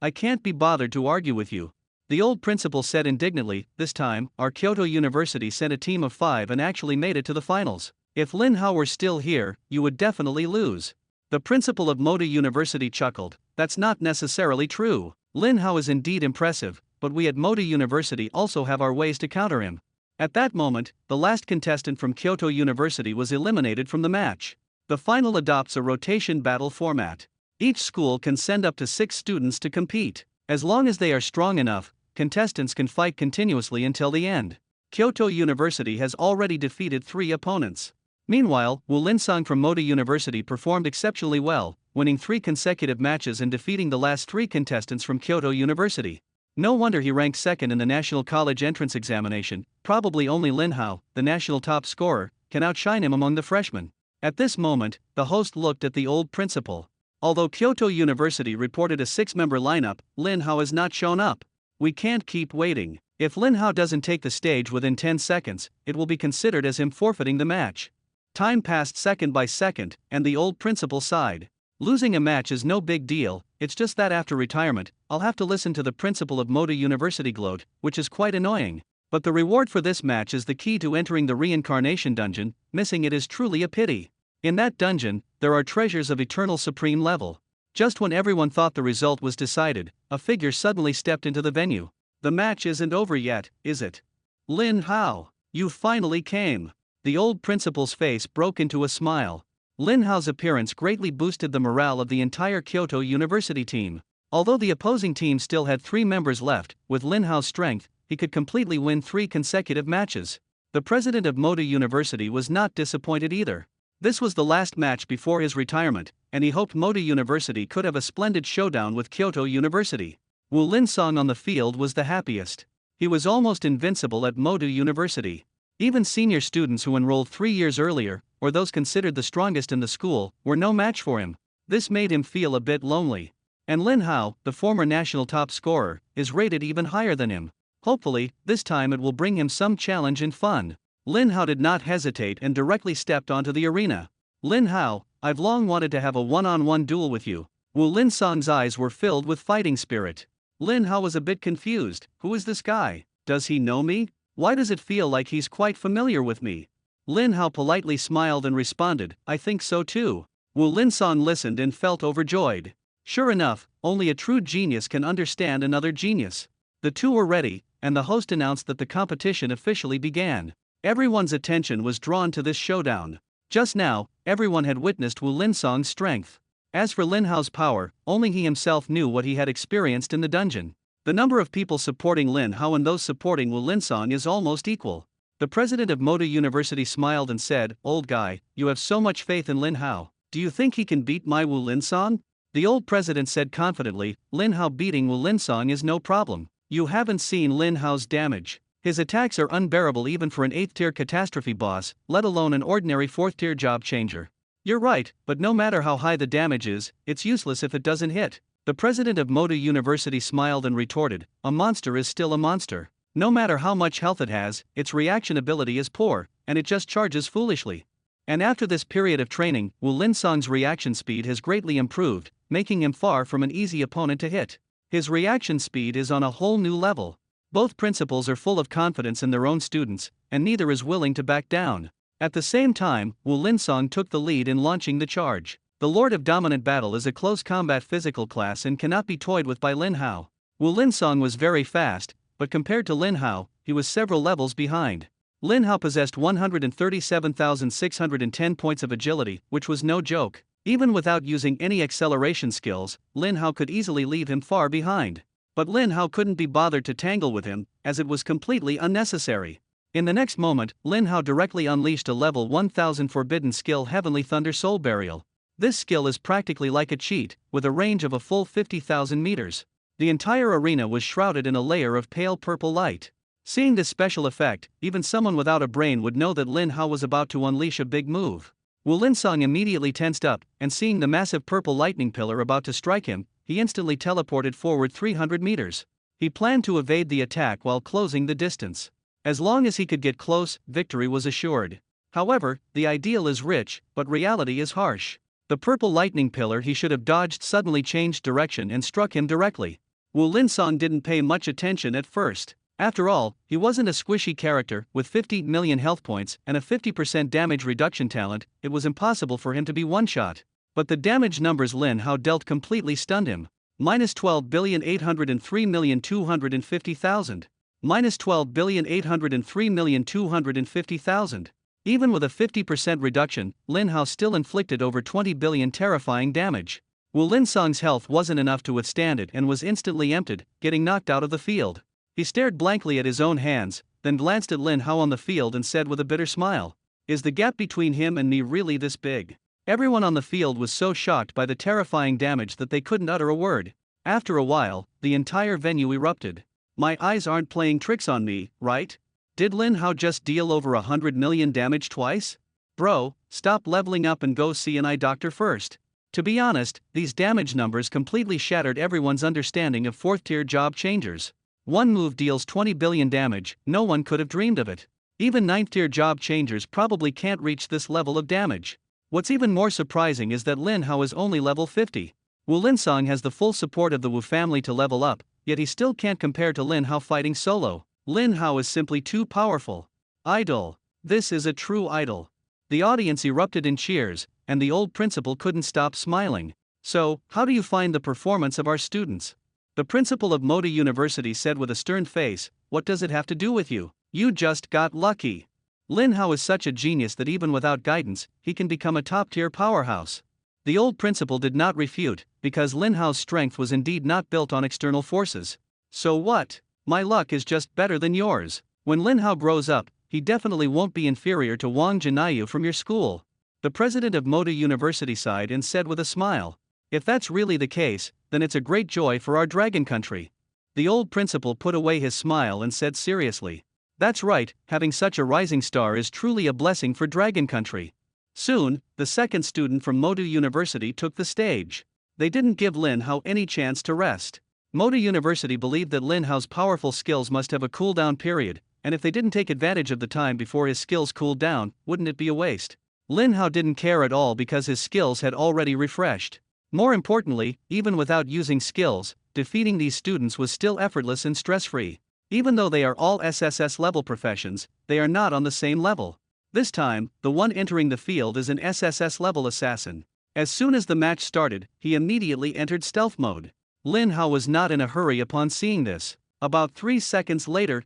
Speaker 1: I can't be bothered to argue with you. The old principal said indignantly. This time, our Kyoto University sent a team of 5 and actually made it to the finals. If Lin Hao were still here, you would definitely lose. The principal of Modu University chuckled. That's not necessarily true. Lin Hao is indeed impressive, but we at Modu University also have our ways to counter him. At that moment, the last contestant from Kyoto University was eliminated from the match. The final adopts a rotation battle format. Each school can send up to 6 students to compete. As long as they are strong enough, contestants can fight continuously until the end. Kyoto University has already defeated 3 opponents. Meanwhile, Wu Linsang from Modu University performed exceptionally well, winning 3 consecutive matches and defeating the last 3 contestants from Kyoto University. No wonder he ranked second in the National College Entrance Examination. Probably only Lin Hao, the national top scorer, can outshine him among the freshmen. At this moment, the host looked at the old principal. Although Kyoto University reported a 6-member lineup, Lin Hao has not shown up. We can't keep waiting. If Lin Hao doesn't take the stage within 10 seconds, it will be considered as him forfeiting the match. Time passed second by second, and the old principal sighed. Losing a match is no big deal, it's just that after retirement, I'll have to listen to the principal of Modu University gloat, which is quite annoying. But the reward for this match is the key to entering the reincarnation dungeon. Missing it is truly a pity. In that dungeon, there are treasures of eternal supreme level. Just when everyone thought the result was decided, a figure suddenly stepped into the venue. The match isn't over yet, is it? Lin Hao, you finally came. The old principal's face broke into a smile. Lin Hao's appearance greatly boosted the morale of the entire Kyoto University team. Although the opposing team still had 3 members left, with Lin Hao's strength, he could completely win 3 consecutive matches. The president of Moda University was not disappointed either. This was the last match before his retirement, and he hoped Moda University could have a splendid showdown with Kyoto University. Wu Linsong on the field was the happiest. He was almost invincible at Moda University. Even senior students who enrolled 3 years earlier, or those considered the strongest in the school, were no match for him. This made him feel a bit lonely. And Lin Hao, the former national top scorer, is rated even higher than him. Hopefully, this time it will bring him some challenge and fun. Lin Hao did not hesitate and directly stepped onto the arena. Lin Hao, I've long wanted to have a one-on-one duel with you. Wu Linsong's eyes were filled with fighting spirit. Lin Hao was a bit confused. Who is this guy? Does he know me? Why does it feel like he's quite familiar with me? Lin Hao politely smiled and responded, I think so too. Wu Linsong listened and felt overjoyed. Sure enough, only a true genius can understand another genius. The two were ready, and the host announced that the competition officially began. Everyone's attention was drawn to this showdown. Just now, everyone had witnessed Wu Linsong's strength. As for Lin Hao's power, only he himself knew what he had experienced in the dungeon. The number of people supporting Lin Hao and those supporting Wu Linsong is almost equal. The president of Moda University smiled and said, Old guy, you have so much faith in Lin Hao. Do you think he can beat my Wu Linsong? The old president said confidently, Lin Hao beating Wu Linsong is no problem. You haven't seen Lin Hao's damage. His attacks are unbearable even for an 8th-tier catastrophe boss, let alone an ordinary 4th-tier job changer. You're right, but no matter how high the damage is, it's useless if it doesn't hit. The president of Moda University smiled and retorted, a monster is still a monster. No matter how much health it has, its reaction ability is poor, and it just charges foolishly. And after this period of training, Wu Linsong's reaction speed has greatly improved, making him far from an easy opponent to hit. His reaction speed is on a whole new level. Both principals are full of confidence in their own students, and neither is willing to back down. At the same time, Wu Linsong took the lead in launching the charge. The Lord of Dominant Battle is a close combat physical class and cannot be toyed with by Lin Hao. Wu Linsong was very fast, but compared to Lin Hao, he was several levels behind. Lin Hao possessed 137,610 points of agility, which was no joke. Even without using any acceleration skills, Lin Hao could easily leave him far behind. But Lin Hao couldn't be bothered to tangle with him, as it was completely unnecessary. In the next moment, Lin Hao directly unleashed a level 1000 forbidden skill Heavenly Thunder Soul Burial. This skill is practically like a cheat, with a range of a full 50,000 meters. The entire arena was shrouded in a layer of pale purple light. Seeing this special effect, even someone without a brain would know that Lin Hao was about to unleash a big move. Wu Linsong immediately tensed up, and seeing the massive purple lightning pillar about to strike him, he instantly teleported forward 300 meters. He planned to evade the attack while closing the distance. As long as he could get close, victory was assured. However, the ideal is rich, but reality is harsh. The purple lightning pillar he should have dodged suddenly changed direction and struck him directly. Wu Linsong didn't pay much attention at first. After all, he wasn't a squishy character. With 50 million health points and a 50% damage reduction talent, it was impossible for him to be one-shot. But the damage numbers Lin Hao dealt completely stunned him. Minus 12,803,250,000. Minus 12,803,250,000. Even with a 50% reduction, Lin Hao still inflicted over 20 billion terrifying damage. Wu Linsong's health wasn't enough to withstand it and was instantly emptied, getting knocked out of the field. He stared blankly at his own hands, then glanced at Lin Hao on the field and said with a bitter smile, Is the gap between him and me really this big? Everyone on the field was so shocked by the terrifying damage that they couldn't utter a word. After a while, the entire venue erupted. My eyes aren't playing tricks on me, right? Did Lin Hao just deal over 100 million damage twice? Bro, stop leveling up and go see an eye doctor first. To be honest, these damage numbers completely shattered everyone's understanding of 4th-tier job changers. One move deals 20 billion damage, no one could have dreamed of it. Even 9th-tier job changers probably can't reach this level of damage. What's even more surprising is that Lin Hao is only level 50. Wu Linsong has the full support of the Wu family to level up, yet he still can't compare to Lin Hao fighting solo. Lin Hao is simply too powerful. Idol. This is a true idol. The audience erupted in cheers, and the old principal couldn't stop smiling. So, how do you find the performance of our students? The principal of Moda University said with a stern face, What does it have to do with you? You just got lucky. Lin Hao is such a genius that even without guidance, he can become a top-tier powerhouse. The old principal did not refute, because Lin Hao's strength was indeed not built on external forces. So what? My luck is just better than yours. When Lin Hao grows up, he definitely won't be inferior to Wang Jinayu from your school. The president of Moda University sighed and said with a smile. If that's really the case, then it's a great joy for our dragon country. The old principal put away his smile and said seriously. That's right, having such a rising star is truly a blessing for dragon country. Soon, the second student from Moda University took the stage. They didn't give Lin Hao any chance to rest. Moda University believed that Lin Hao's powerful skills must have a cooldown period, and if they didn't take advantage of the time before his skills cooled down, wouldn't it be a waste? Lin Hao didn't care at all because his skills had already refreshed. More importantly, even without using skills, defeating these students was still effortless and stress-free. Even though they are all SSS level professions, they are not on the same level. This time, the one entering the field is an SSS level assassin. As soon as the match started, he immediately entered stealth mode. Lin Hao was not in a hurry upon seeing this. About 3 seconds later,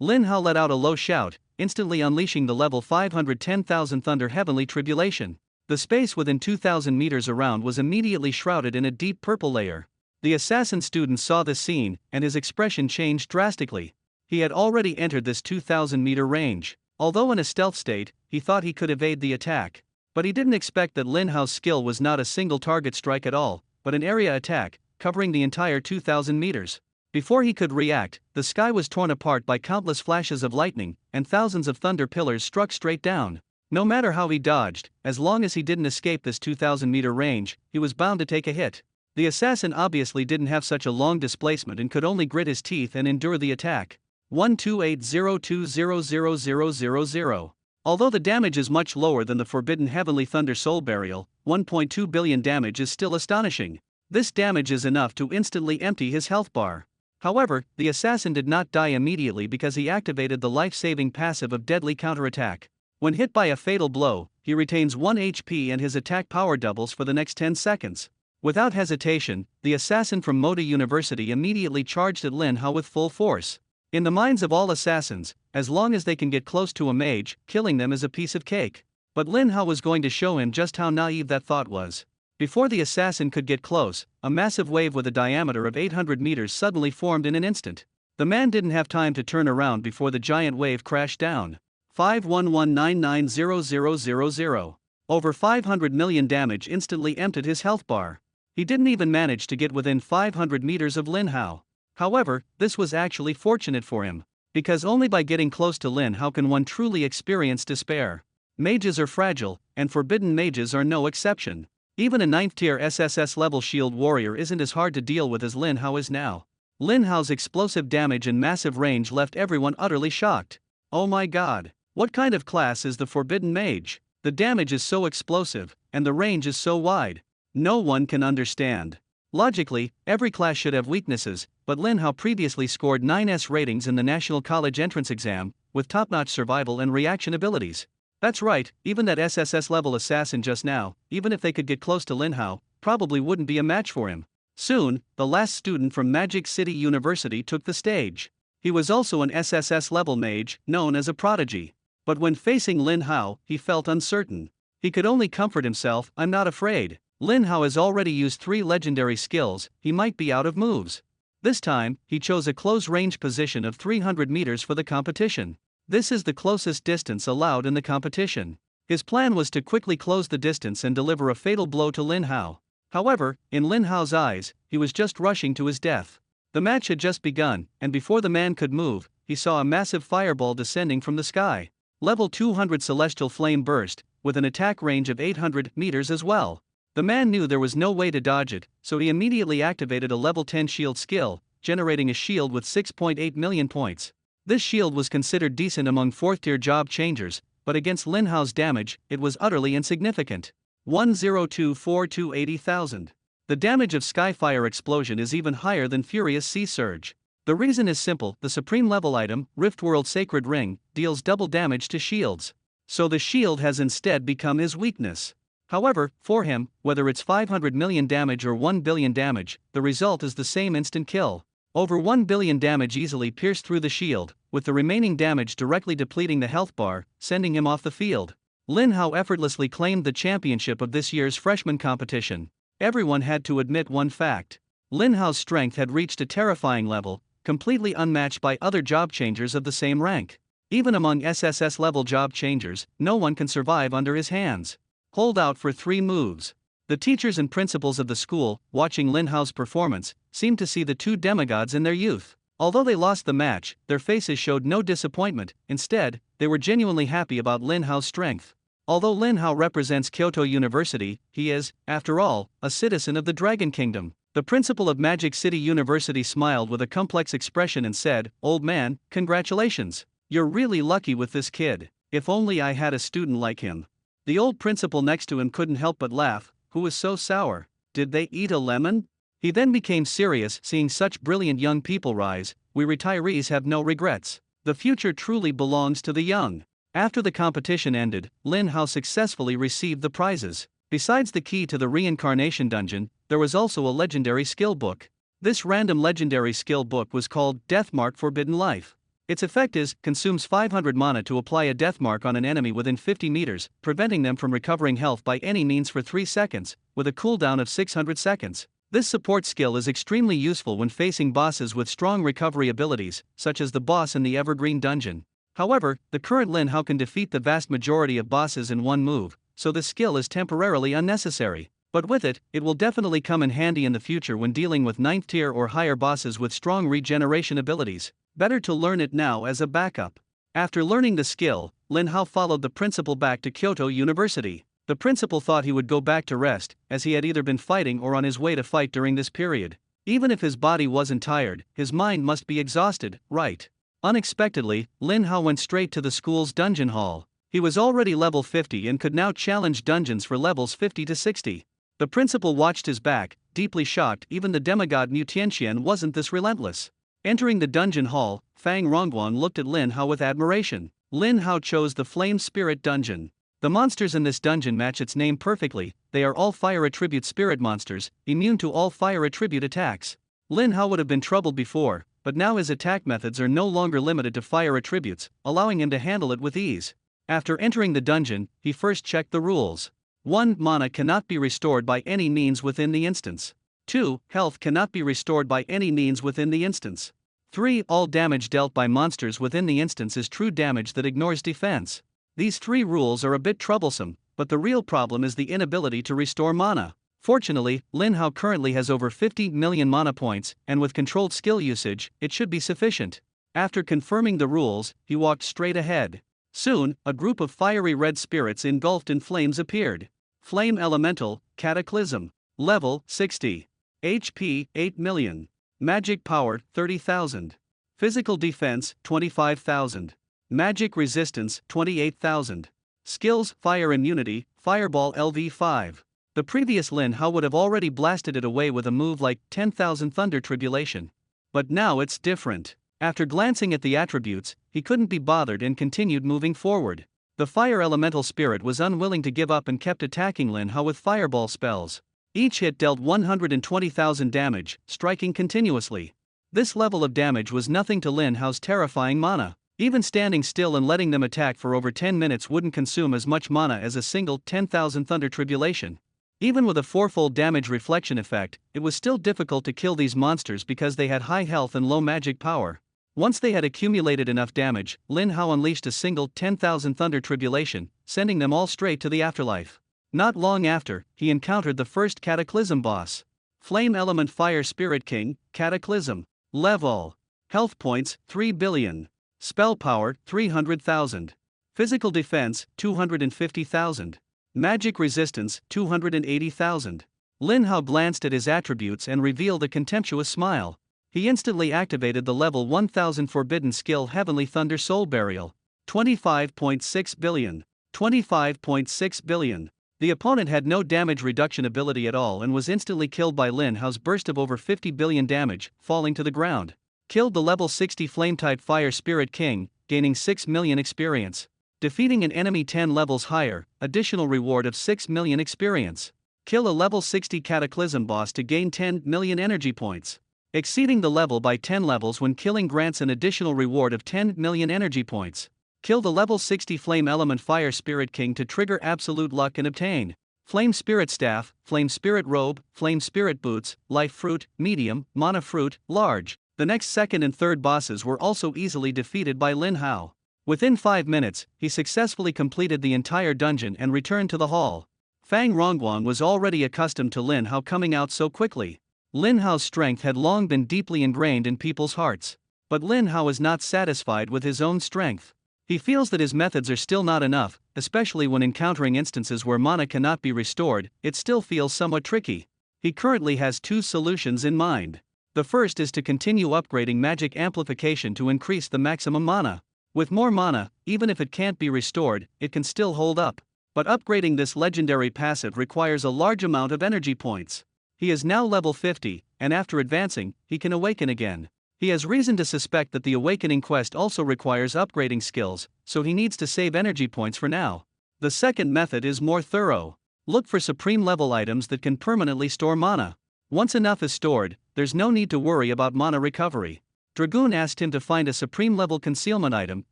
Speaker 1: Lin Hao let out a low shout, instantly unleashing the level 510,000 Thunder Heavenly Tribulation. The space within 2,000 meters around was immediately shrouded in a deep purple layer. The assassin student saw the scene, and his expression changed drastically. He had already entered this 2,000-meter range. Although in a stealth state, he thought he could evade the attack. But he didn't expect that Lin Hao's skill was not a single target strike at all, but an area attack, covering the entire 2,000 meters. Before he could react, the sky was torn apart by countless flashes of lightning, and thousands of thunder pillars struck straight down. No matter how he dodged, as long as he didn't escape this 2,000-meter range, he was bound to take a hit. The assassin obviously didn't have such a long displacement and could only grit his teeth and endure the attack. 12802000000. Although the damage is much lower than the Forbidden Heavenly Thunder Soul Burial, 1.2 billion damage is still astonishing. This damage is enough to instantly empty his health bar. However, the assassin did not die immediately because he activated the life-saving passive of Deadly Counterattack. When hit by a fatal blow, he retains 1 HP and his attack power doubles for the next 10 seconds. Without hesitation, the assassin from Moda University immediately charged at Lin Hao with full force. In the minds of all assassins, as long as they can get close to a mage, killing them is a piece of cake. But Lin Hao was going to show him just how naive that thought was. Before the assassin could get close, a massive wave with a diameter of 800 meters suddenly formed in an instant. The man didn't have time to turn around before the giant wave crashed down. 511990000. Over 500 million damage instantly emptied his health bar. He didn't even manage to get within 500 meters of Lin Hao. However, this was actually fortunate for him, because only by getting close to Lin Hao can one truly experience despair. Mages are fragile, and forbidden mages are no exception. Even a 9th tier SSS level shield warrior isn't as hard to deal with as Lin Hao is now. Lin Hao's explosive damage and massive range left everyone utterly shocked. Oh my god, what kind of class is the forbidden mage? The damage is so explosive, and the range is so wide. No one can understand. Logically, every class should have weaknesses, but Lin Hao previously scored 9S ratings in the National College Entrance Exam, with top-notch survival and reaction abilities. That's right, even that SSS level assassin just now, even if they could get close to Lin Hao, probably wouldn't be a match for him. Soon, the last student from Magic City University took the stage. He was also an SSS level mage, known as a prodigy. But when facing Lin Hao, he felt uncertain. He could only comfort himself, "I'm not afraid. Lin Hao has already used 3 legendary skills, he might be out of moves." This time, he chose a close-range position of 300 meters for the competition. This is the closest distance allowed in the competition. His plan was to quickly close the distance and deliver a fatal blow to Lin Hao. However, in Lin Hao's eyes, he was just rushing to his death. The match had just begun, and before the man could move, he saw a massive fireball descending from the sky. Level 200 Celestial Flame burst, with an attack range of 800 meters as well. The man knew there was no way to dodge it, so he immediately activated a level 10 shield skill, generating a shield with 6.8 million points. This shield was considered decent among 4th tier job changers, but against Lin Hao's damage, it was utterly insignificant. 1024280,000. The damage of Skyfire Explosion is even higher than Furious Sea Surge. The reason is simple: the supreme level item, Riftworld Sacred Ring, deals double damage to shields. So the shield has instead become his weakness. However, for him, whether it's 500 million damage or 1 billion damage, the result is the same: instant kill. Over 1 billion damage easily pierced through the shield, with the remaining damage directly depleting the health bar, sending him off the field. Lin Hao effortlessly claimed the championship of this year's freshman competition. Everyone had to admit one fact. Lin Hao's strength had reached a terrifying level, completely unmatched by other job changers of the same rank. Even among SSS level job changers, no one can survive under his hands. Hold out for 3 moves. The teachers and principals of the school, watching Lin Hao's performance, seemed to see the two demigods in their youth. Although they lost the match, their faces showed no disappointment. Instead, they were genuinely happy about Lin Hao's strength. Although Lin Hao represents Kyoto University, he is, after all, a citizen of the Dragon Kingdom. The principal of Magic City University smiled with a complex expression and said, "Old man, congratulations. You're really lucky with this kid. If only I had a student like him." The old principal next to him couldn't help but laugh. Who was so sour? Did they eat a lemon? He then became serious, seeing such brilliant young people rise. We retirees have no regrets. The future truly belongs to the young. After the competition ended, Lin Hao successfully received the prizes. Besides the key to the reincarnation dungeon, there was also a legendary skill book. This random legendary skill book was called Deathmark Forbidden Life. Its effect is, consumes 500 mana to apply a death mark on an enemy within 50 meters, preventing them from recovering health by any means for 3 seconds, with a cooldown of 600 seconds. This support skill is extremely useful when facing bosses with strong recovery abilities, such as the boss in the Evergreen Dungeon. However, the current Lin Hao can defeat the vast majority of bosses in one move, so the skill is temporarily unnecessary. But with it, it will definitely come in handy in the future when dealing with 9th tier or higher bosses with strong regeneration abilities. Better to learn it now as a backup. After learning the skill, Lin Hao followed the principal back to Kyoto University. The principal thought he would go back to rest, as he had either been fighting or on his way to fight during this period. Even if his body wasn't tired, his mind must be exhausted, right? Unexpectedly, Lin Hao went straight to the school's dungeon hall. He was already level 50 and could now challenge dungeons for levels 50 to 60. The principal watched his back, deeply shocked. Even the demigod Mu Tianxian wasn't this relentless. Entering the dungeon hall, Fang Rongguan looked at Lin Hao with admiration. Lin Hao chose the Flame Spirit Dungeon. The monsters in this dungeon match its name perfectly. They are all fire attribute spirit monsters, immune to all fire attribute attacks. Lin Hao would have been troubled before, but now his attack methods are no longer limited to fire attributes, allowing him to handle it with ease. After entering the dungeon, he first checked the rules. 1. Mana cannot be restored by any means within the instance. 2. Health cannot be restored by any means within the instance. 3. All damage dealt by monsters within the instance is true damage that ignores defense. These 3 rules are a bit troublesome, but the real problem is the inability to restore mana. Fortunately, Lin Hao currently has over 50 million mana points, and with controlled skill usage, it should be sufficient. After confirming the rules, he walked straight ahead. Soon, a group of fiery red spirits engulfed in flames appeared. Flame Elemental, Cataclysm. Level 60. HP 8 million. Magic power 30,000. Physical defense 25,000. Magic resistance 28,000. Skills: Fire Immunity, Fireball LV5. The previous Lin Hao would have already blasted it away with a move like 10,000 Thunder Tribulation. But now it's different. After glancing at the attributes, he couldn't be bothered and continued moving forward. The Fire Elemental Spirit was unwilling to give up and kept attacking Lin Hao with fireball spells. Each hit dealt 120,000 damage, striking continuously. This level of damage was nothing to Lin Hao's terrifying mana. Even standing still and letting them attack for over 10 minutes wouldn't consume as much mana as a single 10,000 Thunder Tribulation. Even with a 4-fold damage reflection effect, it was still difficult to kill these monsters because they had high health and low magic power. Once they had accumulated enough damage, Lin Hao unleashed a single 10,000 Thunder Tribulation, sending them all straight to the afterlife. Not long after, he encountered the first Cataclysm boss. Flame Element Fire Spirit King, Cataclysm. Level. Health points 3 billion. Spell power 300,000. Physical defense 250,000. Magic resistance 280,000. Lin Hao glanced at his attributes and revealed a contemptuous smile. He instantly activated the level 1000 forbidden skill Heavenly Thunder Soul Burial. 25.6 billion. 25.6 billion. The opponent had no damage reduction ability at all and was instantly killed by Lin Hao's burst of over 50 billion damage, falling to the ground. Killed the level 60 Flame-type Fire Spirit King, gaining 6 million experience. Defeating an enemy 10 levels higher, additional reward of 6 million experience. Kill a level 60 Cataclysm boss to gain 10 million energy points. exceeding the level by 10 levels when killing grants an additional reward of 10 million energy points. Kill the level 60 Flame Element Fire Spirit King to trigger absolute luck and obtain Flame Spirit Staff, Flame Spirit Robe, Flame Spirit Boots, Life Fruit, Medium, Mana Fruit, Large. The next second and third bosses were also easily defeated by Lin Hao. Within 5 minutes, he successfully completed the entire dungeon and returned to the hall. Fang Rongguang was already accustomed to Lin Hao coming out so quickly. Lin Hao's strength had long been deeply ingrained in people's hearts. But Lin Hao is not satisfied with his own strength. He feels that his methods are still not enough, especially when encountering instances where mana cannot be restored. It still feels somewhat tricky. He currently has 2 solutions in mind. The first is to continue upgrading magic amplification to increase the maximum mana. With more mana, even if it can't be restored, it can still hold up. But upgrading this legendary passive requires a large amount of energy points. He is now level 50, and after advancing, he can awaken again. He has reason to suspect that the awakening quest also requires upgrading skills, so he needs to save energy points for now. The second method is more thorough. Look for supreme level items that can permanently store mana. Once enough is stored, there's no need to worry about mana recovery. Dragoon asked him to find a supreme level concealment item,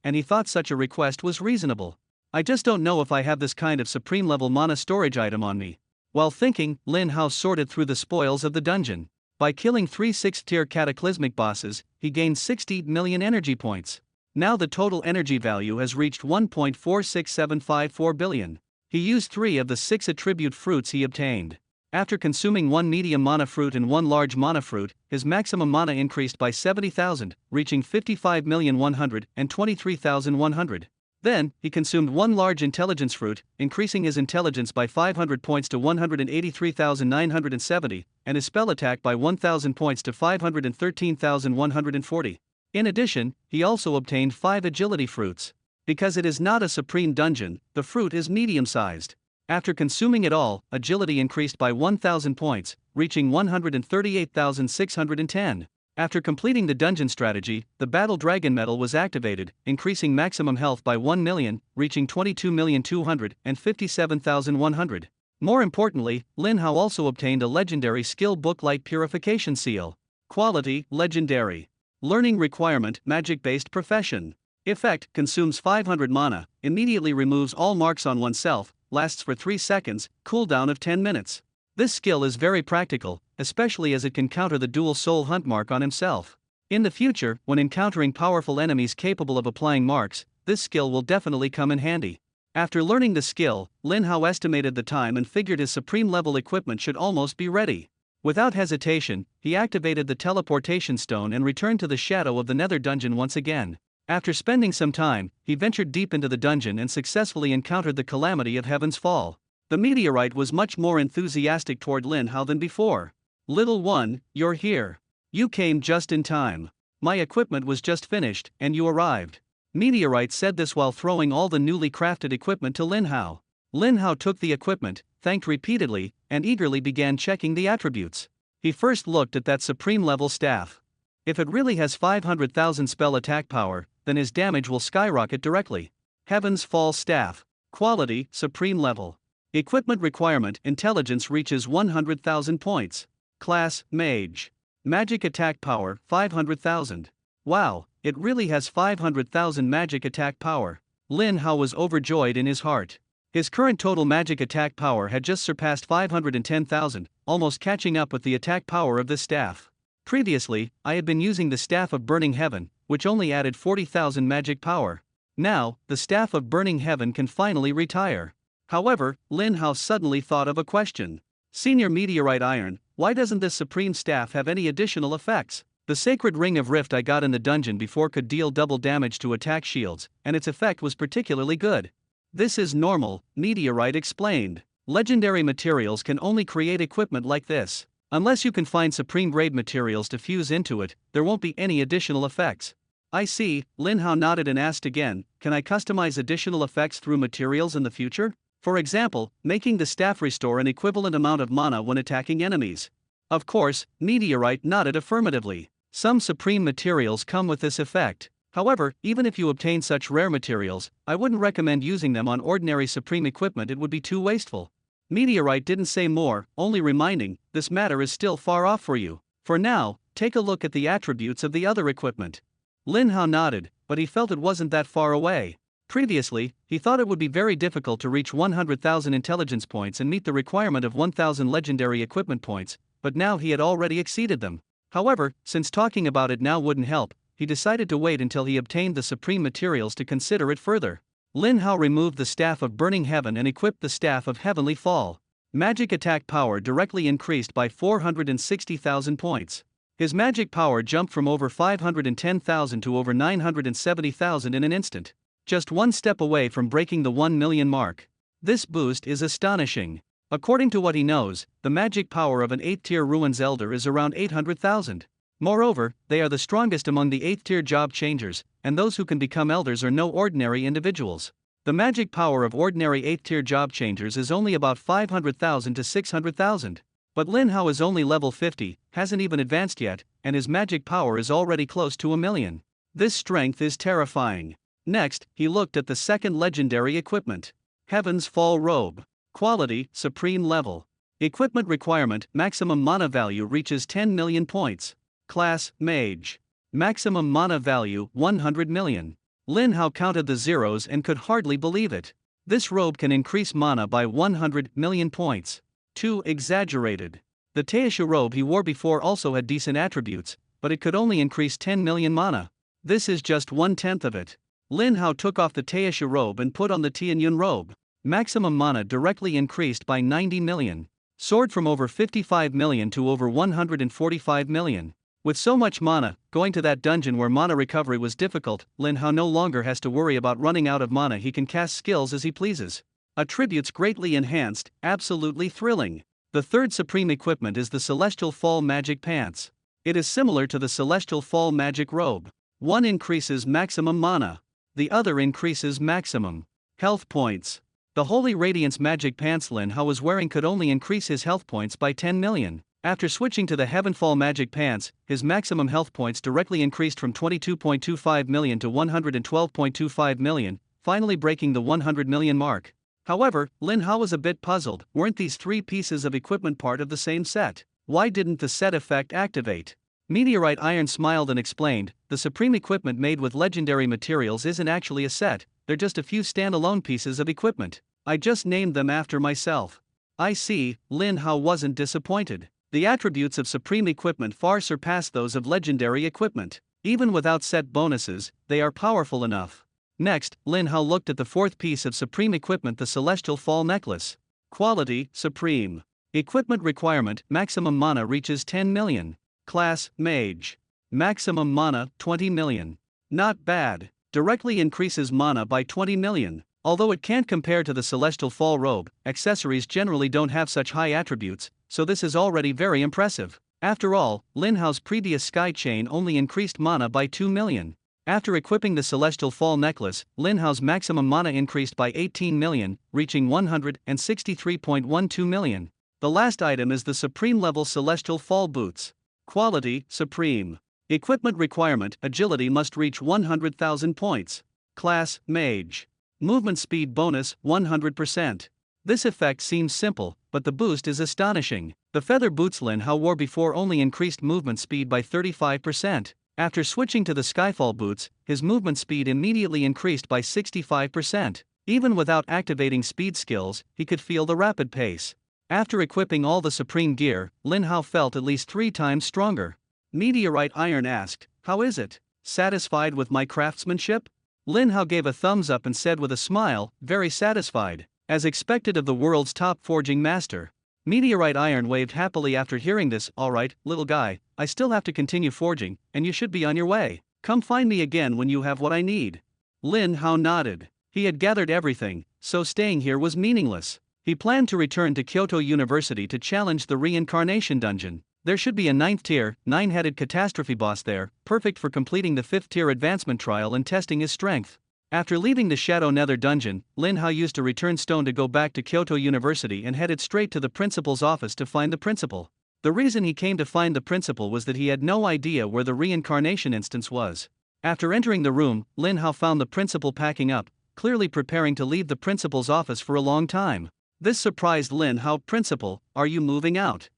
Speaker 1: and he thought such a request was reasonable. I just don't know if I have this kind of supreme level mana storage item on me. While thinking, Lin Hao sorted through the spoils of the dungeon. By killing 3 6th tier cataclysmic bosses, he gained 60 million energy points. Now the total energy value has reached 1.46754 billion. He used 3 of the 6 attribute fruits he obtained. After consuming 1 medium mana fruit and 1 large mana fruit, his maximum mana increased by 70,000, reaching 55,123,100. Then, he consumed 1 large intelligence fruit, increasing his intelligence by 500 points to 183,970, and his spell attack by 1,000 points to 513,140. In addition, he also obtained 5 agility fruits. Because it is not a supreme dungeon, the fruit is medium-sized. After consuming it all, agility increased by 1,000 points, reaching 138,610. After completing the dungeon strategy, the Battle Dragon Medal was activated, increasing maximum health by 1 million, reaching 22,257,100. More importantly, Lin Hao also obtained a legendary skill book Light Purification Seal. Quality, Legendary. Learning requirement, Magic-based profession. Effect, consumes 500 mana, immediately removes all marks on oneself, lasts for 3 seconds, cooldown of 10 minutes. This skill is very practical, especially as it can counter the dual soul hunt mark on himself. In the future, when encountering powerful enemies capable of applying marks, this skill will definitely come in handy. After learning the skill, Lin Hao estimated the time and figured his supreme level equipment should almost be ready. Without hesitation, he activated the teleportation stone and returned to the shadow of the Nether dungeon once again. After spending some time, he ventured deep into the dungeon and successfully encountered the calamity of Heaven's Fall. The meteorite was much more enthusiastic toward Lin Hao than before. "Little one, you're here. You came just in time. My equipment was just finished, and you arrived." Meteorite said this while throwing all the newly crafted equipment to Lin Hao. Lin Hao took the equipment, thanked repeatedly, and eagerly began checking the attributes. He first looked at that supreme level staff. If it really has 500,000 spell attack power, then his damage will skyrocket directly. Heaven's Fall Staff. Quality, Supreme Level. Equipment requirement, Intelligence reaches 100,000 points. Class, Mage. Magic attack power, 500,000. Wow, it really has 500,000 magic attack power. Lin Hao was overjoyed in his heart. His current total magic attack power had just surpassed 510,000, almost catching up with the attack power of this staff. Previously, I had been using the Staff of Burning Heaven, which only added 40,000 magic power. Now, the Staff of Burning Heaven can finally retire. However, Lin Hao suddenly thought of a question. "Senior Meteorite Iron, why doesn't this supreme staff have any additional effects? The Sacred Ring of Rift I got in the dungeon before could deal double damage to attack shields, and its effect was particularly good." "This is normal," Meteorite explained. "Legendary materials can only create equipment like this. Unless you can find supreme grade materials to fuse into it, there won't be any additional effects." "I see," Lin Hao nodded and asked again, "Can I customize additional effects through materials in the future? For example, making the staff restore an equivalent amount of mana when attacking enemies?" Of course, Meteorite nodded affirmatively. Some supreme materials come with this effect. However, even if you obtain such rare materials, I wouldn't recommend using them on ordinary supreme equipment, it would be too wasteful. Meteorite didn't say more, only reminding, "This matter is still far off for you. For now, take a look at the attributes of the other equipment. Lin Hao nodded, but he felt it wasn't that far away. Previously, he thought it would be very difficult to reach 100,000 intelligence points and meet the requirement of 1,000 legendary equipment points, but now he had already exceeded them. However, since talking about it now wouldn't help, he decided to wait until he obtained the supreme materials to consider it further. Lin Hao removed the Staff of Burning Heaven and equipped the Staff of Heavenly Fall. Magic attack power directly increased by 460,000 points. His magic power jumped from over 510,000 to over 970,000 in an instant. Just one step away from breaking the 1 million mark. This boost is astonishing. According to what he knows, the magic power of an 8th-tier Ruins Elder is around 800,000. Moreover, they are the strongest among the 8th-tier job changers, and those who can become elders are no ordinary individuals. The magic power of ordinary 8th-tier job changers is only about 500,000 to 600,000. But Lin Hao is only level 50, hasn't even advanced yet, and his magic power is already close to 1 million. This strength is terrifying. Next, he looked at the second legendary equipment. Heaven's Fall Robe. Quality, Supreme Level. Equipment requirement, maximum mana value reaches 10 million points. Class, Mage. Maximum mana value, 100 million. Lin Hao counted the zeros and could hardly believe it. This robe can increase mana by 100 million points. Too exaggerated. The Teishu robe he wore before also had decent attributes, but it could only increase 10 million mana. This is just 1/10 of it. Lin Hao took off the Teishu robe and put on the Tianyun robe. Maximum mana directly increased by 90 million. Soared from over 55 million to over 145 million. With so much mana, going to that dungeon where mana recovery was difficult, Lin Hao no longer has to worry about running out of mana. He can cast skills as he pleases. Attributes greatly enhanced, absolutely thrilling. The third supreme equipment is the Celestial Fall Magic Pants. It is similar to the Celestial Fall Magic Robe. One increases maximum mana. The other increases maximum health points. The Holy Radiance Magic Pants Lin Hao was wearing could only increase his health points by 10 million. After switching to the Heavenfall Magic Pants, his maximum health points directly increased from 22.25 million to 112.25 million, finally breaking the 100 million mark. However, Lin Hao was a bit puzzled. Weren't these three pieces of equipment part of the same set? Why didn't the set effect activate? Meteorite Iron smiled and explained, the supreme equipment made with legendary materials isn't actually a set, they're just a few standalone pieces of equipment. I just named them after myself. I see. Lin Hao wasn't disappointed. The attributes of supreme equipment far surpass those of legendary equipment. Even without set bonuses, they are powerful enough. Next, Lin Hao looked at the fourth piece of supreme equipment, the Celestial Fall Necklace. Quality, Supreme. Equipment requirement, maximum mana reaches 10 million. Class, Mage. Maximum mana, 20 million. Not bad. Directly increases mana by 20 million. Although it can't compare to the Celestial Fall Robe, accessories generally don't have such high attributes, so this is already very impressive. After all, Lin Hao's previous Sky Chain only increased mana by 2 million. After equipping the Celestial Fall Necklace, Lin Hao's maximum mana increased by 18 million, reaching 163.12 million. The last item is the Supreme Level Celestial Fall Boots. Quality, Supreme. Equipment requirement, agility must reach 100,000 points. Class, Mage. Movement speed bonus, 100%. This effect seems simple, but the boost is astonishing. The feather boots Lin Hao wore before only increased movement speed by 35%. After switching to the Skyfall boots, his movement speed immediately increased by 65%. Even without activating speed skills, he could feel the rapid pace. After equipping all the supreme gear, Lin Hao felt at least 3 times stronger. Meteorite Iron asked, "How is it? Satisfied with my craftsmanship?" Lin Hao gave a thumbs up and said with a smile, "Very satisfied, as expected of the world's top forging master." Meteorite Iron waved happily after hearing this. "Alright, little guy, I still have to continue forging, and you should be on your way. Come find me again when you have what I need." Lin Hao nodded. He had gathered everything, so staying here was meaningless. He planned to return to Kyoto University to challenge the reincarnation dungeon. There should be a 9th tier, 9-headed catastrophe boss there, perfect for completing the 5th tier advancement trial and testing his strength. After leaving the Shadow Nether dungeon, Lin Hao used a return stone to go back to Kyoto University and headed straight to the principal's office to find the principal. The reason he came to find the principal was that he had no idea where the reincarnation instance was. After entering the room, Lin Hao found the principal packing up, clearly preparing to leave the principal's office for a long time. This surprised Lin Hao. "Principal, are you moving out?"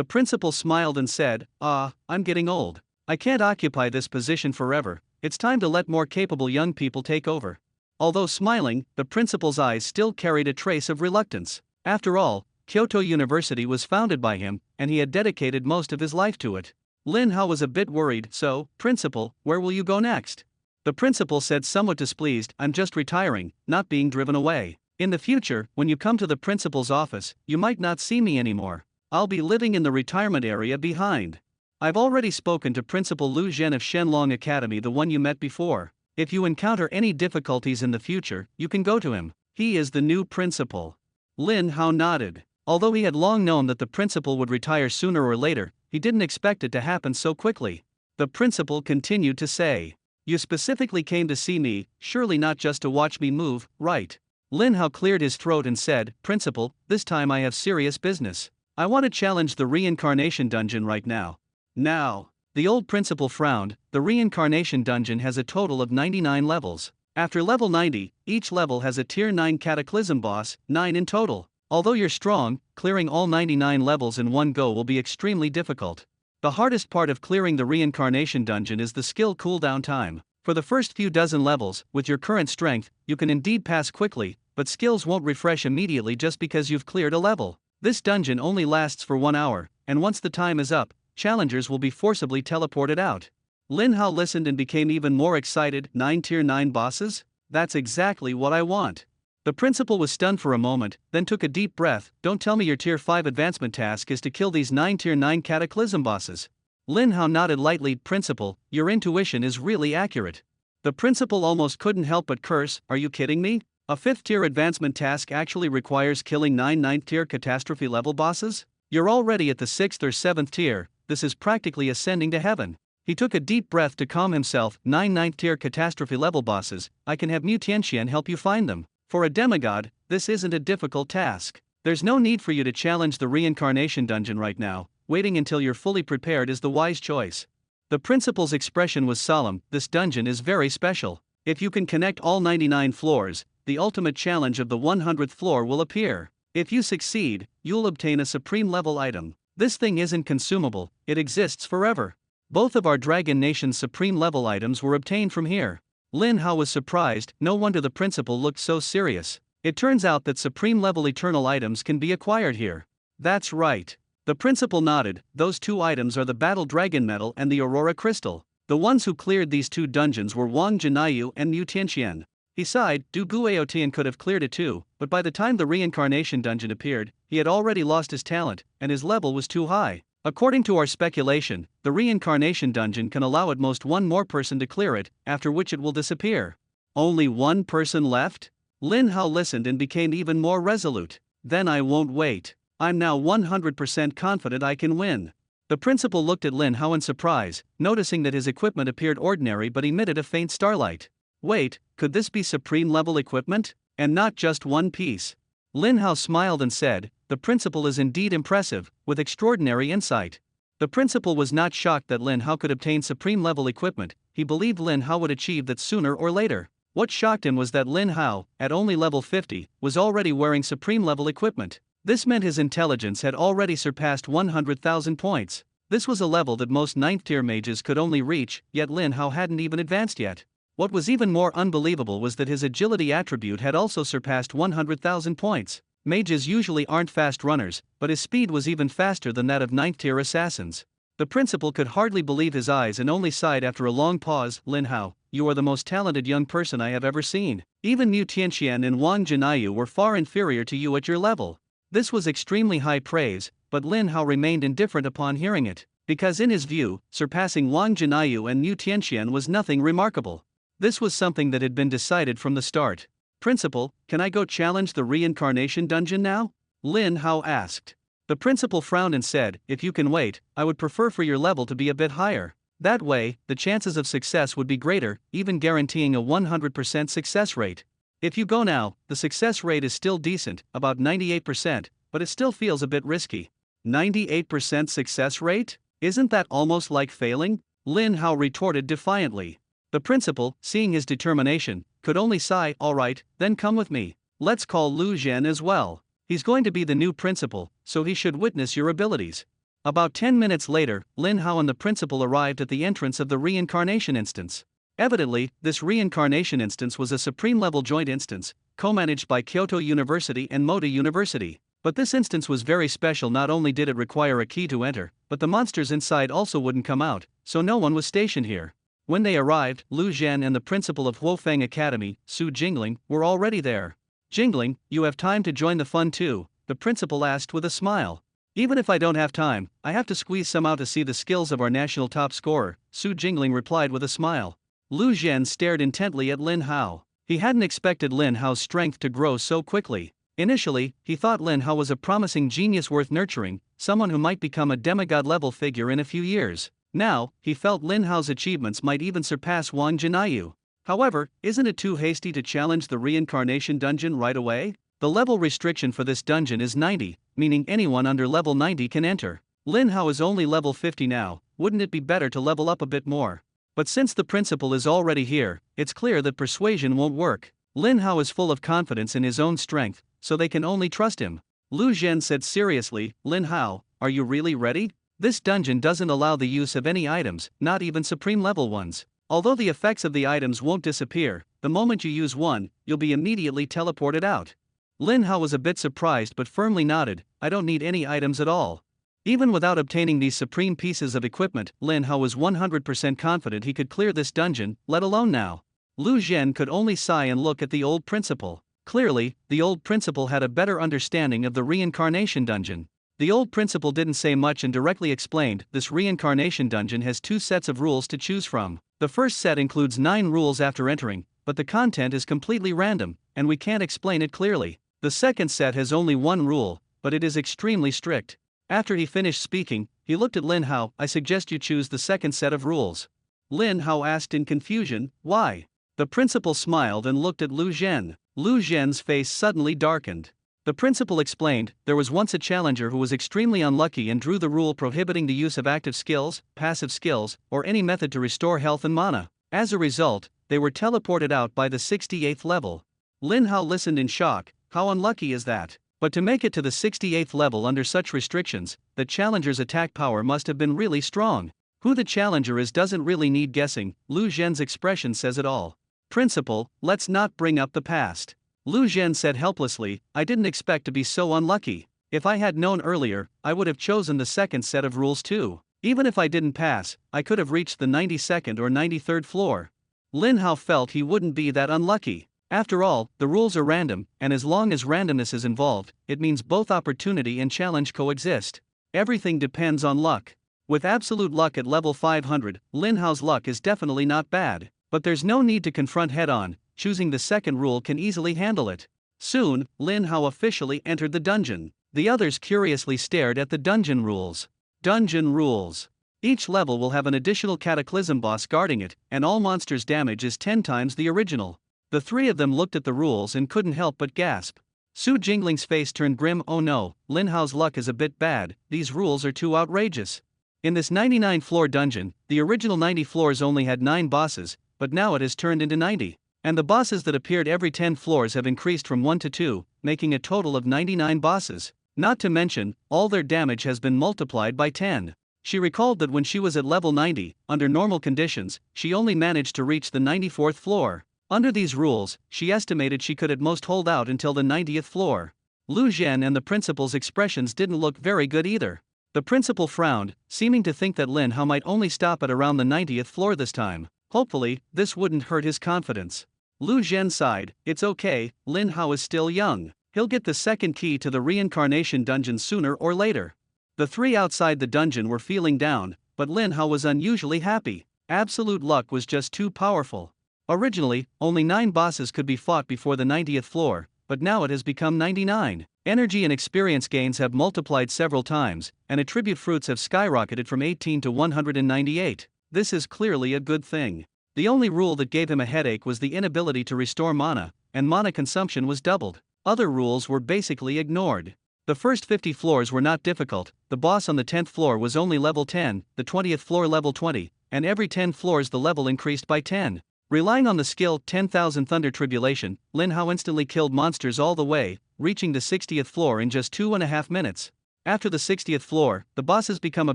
Speaker 1: The principal smiled and said, I'm getting old. I can't occupy this position forever, it's time to let more capable young people take over. Although smiling, the principal's eyes still carried a trace of reluctance. After all, Kyoto University was founded by him, and he had dedicated most of his life to it. Lin Hao was a bit worried. So, principal, where will you go next? The principal said somewhat displeased, I'm just retiring, not being driven away. In the future, when you come to the principal's office, you might not see me anymore. I'll be living in the retirement area behind. I've already spoken to Principal Lu Zhen of Shenlong Academy, the one you met before. If you encounter any difficulties in the future, you can go to him. He is the new principal. Lin Hao nodded. Although he had long known that the principal would retire sooner or later, he didn't expect it to happen so quickly. The principal continued to say, you specifically came to see me, surely not just to watch me move, right? Lin Hao cleared his throat and said, Principal, this time I have serious business. I want to challenge the reincarnation dungeon right now. Now. The old principal frowned. The reincarnation dungeon has a total of 99 levels. After level 90, each level has a tier 9 cataclysm boss, 9 in total. Although you're strong, clearing all 99 levels in one go will be extremely difficult. The hardest part of clearing the reincarnation dungeon is the skill cooldown time. For the first few dozen levels, with your current strength, you can indeed pass quickly, but skills won't refresh immediately just because you've cleared a level. This dungeon only lasts for 1 hour, and once the time is up, challengers will be forcibly teleported out. Lin Hao listened and became even more excited. 9 tier 9 bosses? That's exactly what I want. The principal was stunned for a moment, then took a deep breath. Don't tell me your tier 5 advancement task is to kill these 9 tier 9 cataclysm bosses. Lin Hao nodded lightly. Principal, your intuition is really accurate. The principal almost couldn't help but curse. Are you kidding me? A 5th tier advancement task actually requires killing 9 9th tier catastrophe level bosses? You're already at the 6th or 7th tier, this is practically ascending to heaven. He took a deep breath to calm himself. 9 9th tier catastrophe level bosses, I can have Mu Tianxian help you find them. For a demigod, this isn't a difficult task. There's no need for you to challenge the reincarnation dungeon right now, waiting until you're fully prepared is the wise choice. The principal's expression was solemn. This dungeon is very special. If you can connect all 99 floors, the ultimate challenge of the 100th floor will appear. If you succeed, you'll obtain a supreme level item. This thing isn't consumable, it exists forever. Both of our Dragon Nation's supreme level items were obtained from here. Lin Hao was surprised. No wonder the principal looked so serious. It turns out that supreme level eternal items can be acquired here. That's right. The principal nodded. Those 2 items are the Battle Dragon Medal and the Aurora Crystal. The ones who cleared these 2 dungeons were Wang Jinayu and Mu Tianxian. He sighed. Du Guotian could have cleared it too, but by the time the reincarnation dungeon appeared, he had already lost his talent, and his level was too high. According to our speculation, the reincarnation dungeon can allow at most 1 more person to clear it, after which it will disappear. Only 1 person left? Lin Hao listened and became even more resolute. Then I won't wait. I'm now 100% confident I can win. The principal looked at Lin Hao in surprise, noticing that his equipment appeared ordinary but emitted a faint starlight. Wait, could this be supreme level equipment? And not just one piece? Lin Hao smiled and said, the principal is indeed impressive, with extraordinary insight. The principal was not shocked that Lin Hao could obtain supreme level equipment. He believed Lin Hao would achieve that sooner or later. What shocked him was that Lin Hao, at only level 50, was already wearing supreme level equipment. This meant his intelligence had already surpassed 100,000 points. This was a level that most 9th tier mages could only reach, yet Lin Hao hadn't even advanced yet. What was even more unbelievable was that his agility attribute had also surpassed 100,000 points. Mages usually aren't fast runners, but his speed was even faster than that of 9th tier assassins. The principal could hardly believe his eyes and only sighed after a long pause. Lin Hao, you are the most talented young person I have ever seen. Even Mu Tianxian and Wang Jinayu were far inferior to you at your level. This was extremely high praise, but Lin Hao remained indifferent upon hearing it, because in his view, surpassing Wang Jinayu and Mu Tianxian was nothing remarkable. This was something that had been decided from the start. Principal, can I go challenge the reincarnation dungeon now? Lin Hao asked. The principal frowned and said, if you can wait, I would prefer for your level to be a bit higher. That way, the chances of success would be greater, even guaranteeing a 100% success rate. If you go now, the success rate is still decent, about 98%, but it still feels a bit risky. 98% success rate? Isn't that almost like failing? Lin Hao retorted defiantly. The principal, seeing his determination, could only sigh. All right, then come with me. Let's call Lu Zhen as well. He's going to be the new principal, so he should witness your abilities. About 10 minutes later, Lin Hao and the principal arrived at the entrance of the reincarnation instance. Evidently, this reincarnation instance was a supreme-level joint instance, co-managed by Kyoto University and Mota University. But this instance was very special. Not only did it require a key to enter, but the monsters inside also wouldn't come out, so no one was stationed here. When they arrived, Lu Zhen and the principal of Huofeng Academy, Su Jingling, were already there. Jingling, you have time to join the fun too, the principal asked with a smile. Even if I don't have time, I have to squeeze some out to see the skills of our national top scorer, Su Jingling replied with a smile. Lu Zhen stared intently at Lin Hao. He hadn't expected Lin Hao's strength to grow so quickly. Initially, he thought Lin Hao was a promising genius worth nurturing, someone who might become a demigod-level figure in a few years. Now, he felt Lin Hao's achievements might even surpass Wang Jinayu. However, isn't it too hasty to challenge the reincarnation dungeon right away? The level restriction for this dungeon is 90, meaning anyone under level 90 can enter. Lin Hao is only level 50 now, wouldn't it be better to level up a bit more? But since the principal is already here, it's clear that persuasion won't work. Lin Hao is full of confidence in his own strength, so they can only trust him. Lu Zhen said seriously, Lin Hao, are you really ready? This dungeon doesn't allow the use of any items, not even supreme level ones. Although the effects of the items won't disappear, the moment you use one, you'll be immediately teleported out. Lin Hao was a bit surprised but firmly nodded, I don't need any items at all. Even without obtaining these supreme pieces of equipment, Lin Hao was 100% confident he could clear this dungeon, let alone now. Lu Zhen could only sigh and look at the old principal. Clearly, the old principal had a better understanding of the reincarnation dungeon. The old principal didn't say much and directly explained, this reincarnation dungeon has 2 sets of rules to choose from. The first set includes 9 rules after entering, but the content is completely random, and we can't explain it clearly. The second set has only 1 rule, but it is extremely strict. After he finished speaking, he looked at Lin Hao, I suggest you choose the second set of rules. Lin Hao asked in confusion, why? The principal smiled and looked at Lu Zhen. Lu Zhen's face suddenly darkened. The principal explained, there was once a challenger who was extremely unlucky and drew the rule prohibiting the use of active skills, passive skills, or any method to restore health and mana. As a result, they were teleported out by the 68th level. Lin Hao listened in shock, how unlucky is that? But to make it to the 68th level under such restrictions, the challenger's attack power must have been really strong. Who the challenger is doesn't really need guessing, Lu Zhen's expression says it all. Principal, let's not bring up the past. Lu Zhen said helplessly, I didn't expect to be so unlucky. If I had known earlier, I would have chosen the second set of rules too. Even if I didn't pass, I could have reached the 92nd or 93rd floor. Lin Hao felt he wouldn't be that unlucky. After all, the rules are random, and as long as randomness is involved, it means both opportunity and challenge coexist. Everything depends on luck. With absolute luck at level 500, Lin Hao's luck is definitely not bad. But there's no need to confront head-on, choosing the second rule can easily handle it. Soon, Lin Hao officially entered the dungeon. The others curiously stared at the dungeon rules. Dungeon rules. Each level will have an additional cataclysm boss guarding it, and all monsters' damage is 10 times the original. The 3 of them looked at the rules and couldn't help but gasp. Su Jingling's face turned grim, oh no, Lin Hao's luck is a bit bad, these rules are too outrageous. In this 99-floor dungeon, the original 90 floors only had 9 bosses, but now it has turned into 90. And the bosses that appeared every 10 floors have increased from 1 to 2, making a total of 99 bosses. Not to mention, all their damage has been multiplied by 10. She recalled that when she was at level 90, under normal conditions, she only managed to reach the 94th floor. Under these rules, she estimated she could at most hold out until the 90th floor. Lu Zhen and the principal's expressions didn't look very good either. The principal frowned, seeming to think that Lin Hao might only stop at around the 90th floor this time. Hopefully, this wouldn't hurt his confidence. Lu Zhen sighed, it's okay, Lin Hao is still young. He'll get the second key to the reincarnation dungeon sooner or later. The 3 outside the dungeon were feeling down, but Lin Hao was unusually happy. Absolute luck was just too powerful. Originally, only 9 bosses could be fought before the 90th floor, but now it has become 99. Energy and experience gains have multiplied several times, and attribute fruits have skyrocketed from 18 to 198. This is clearly a good thing. The only rule that gave him a headache was the inability to restore mana, and mana consumption was doubled. Other rules were basically ignored. The first 50 floors were not difficult, the boss on the 10th floor was only level 10, the 20th floor level 20, and every 10 floors the level increased by 10. Relying on the skill 10,000 Thunder Tribulation, Lin Hao instantly killed monsters all the way, reaching the 60th floor in just 2.5 minutes. After the 60th floor, the bosses become a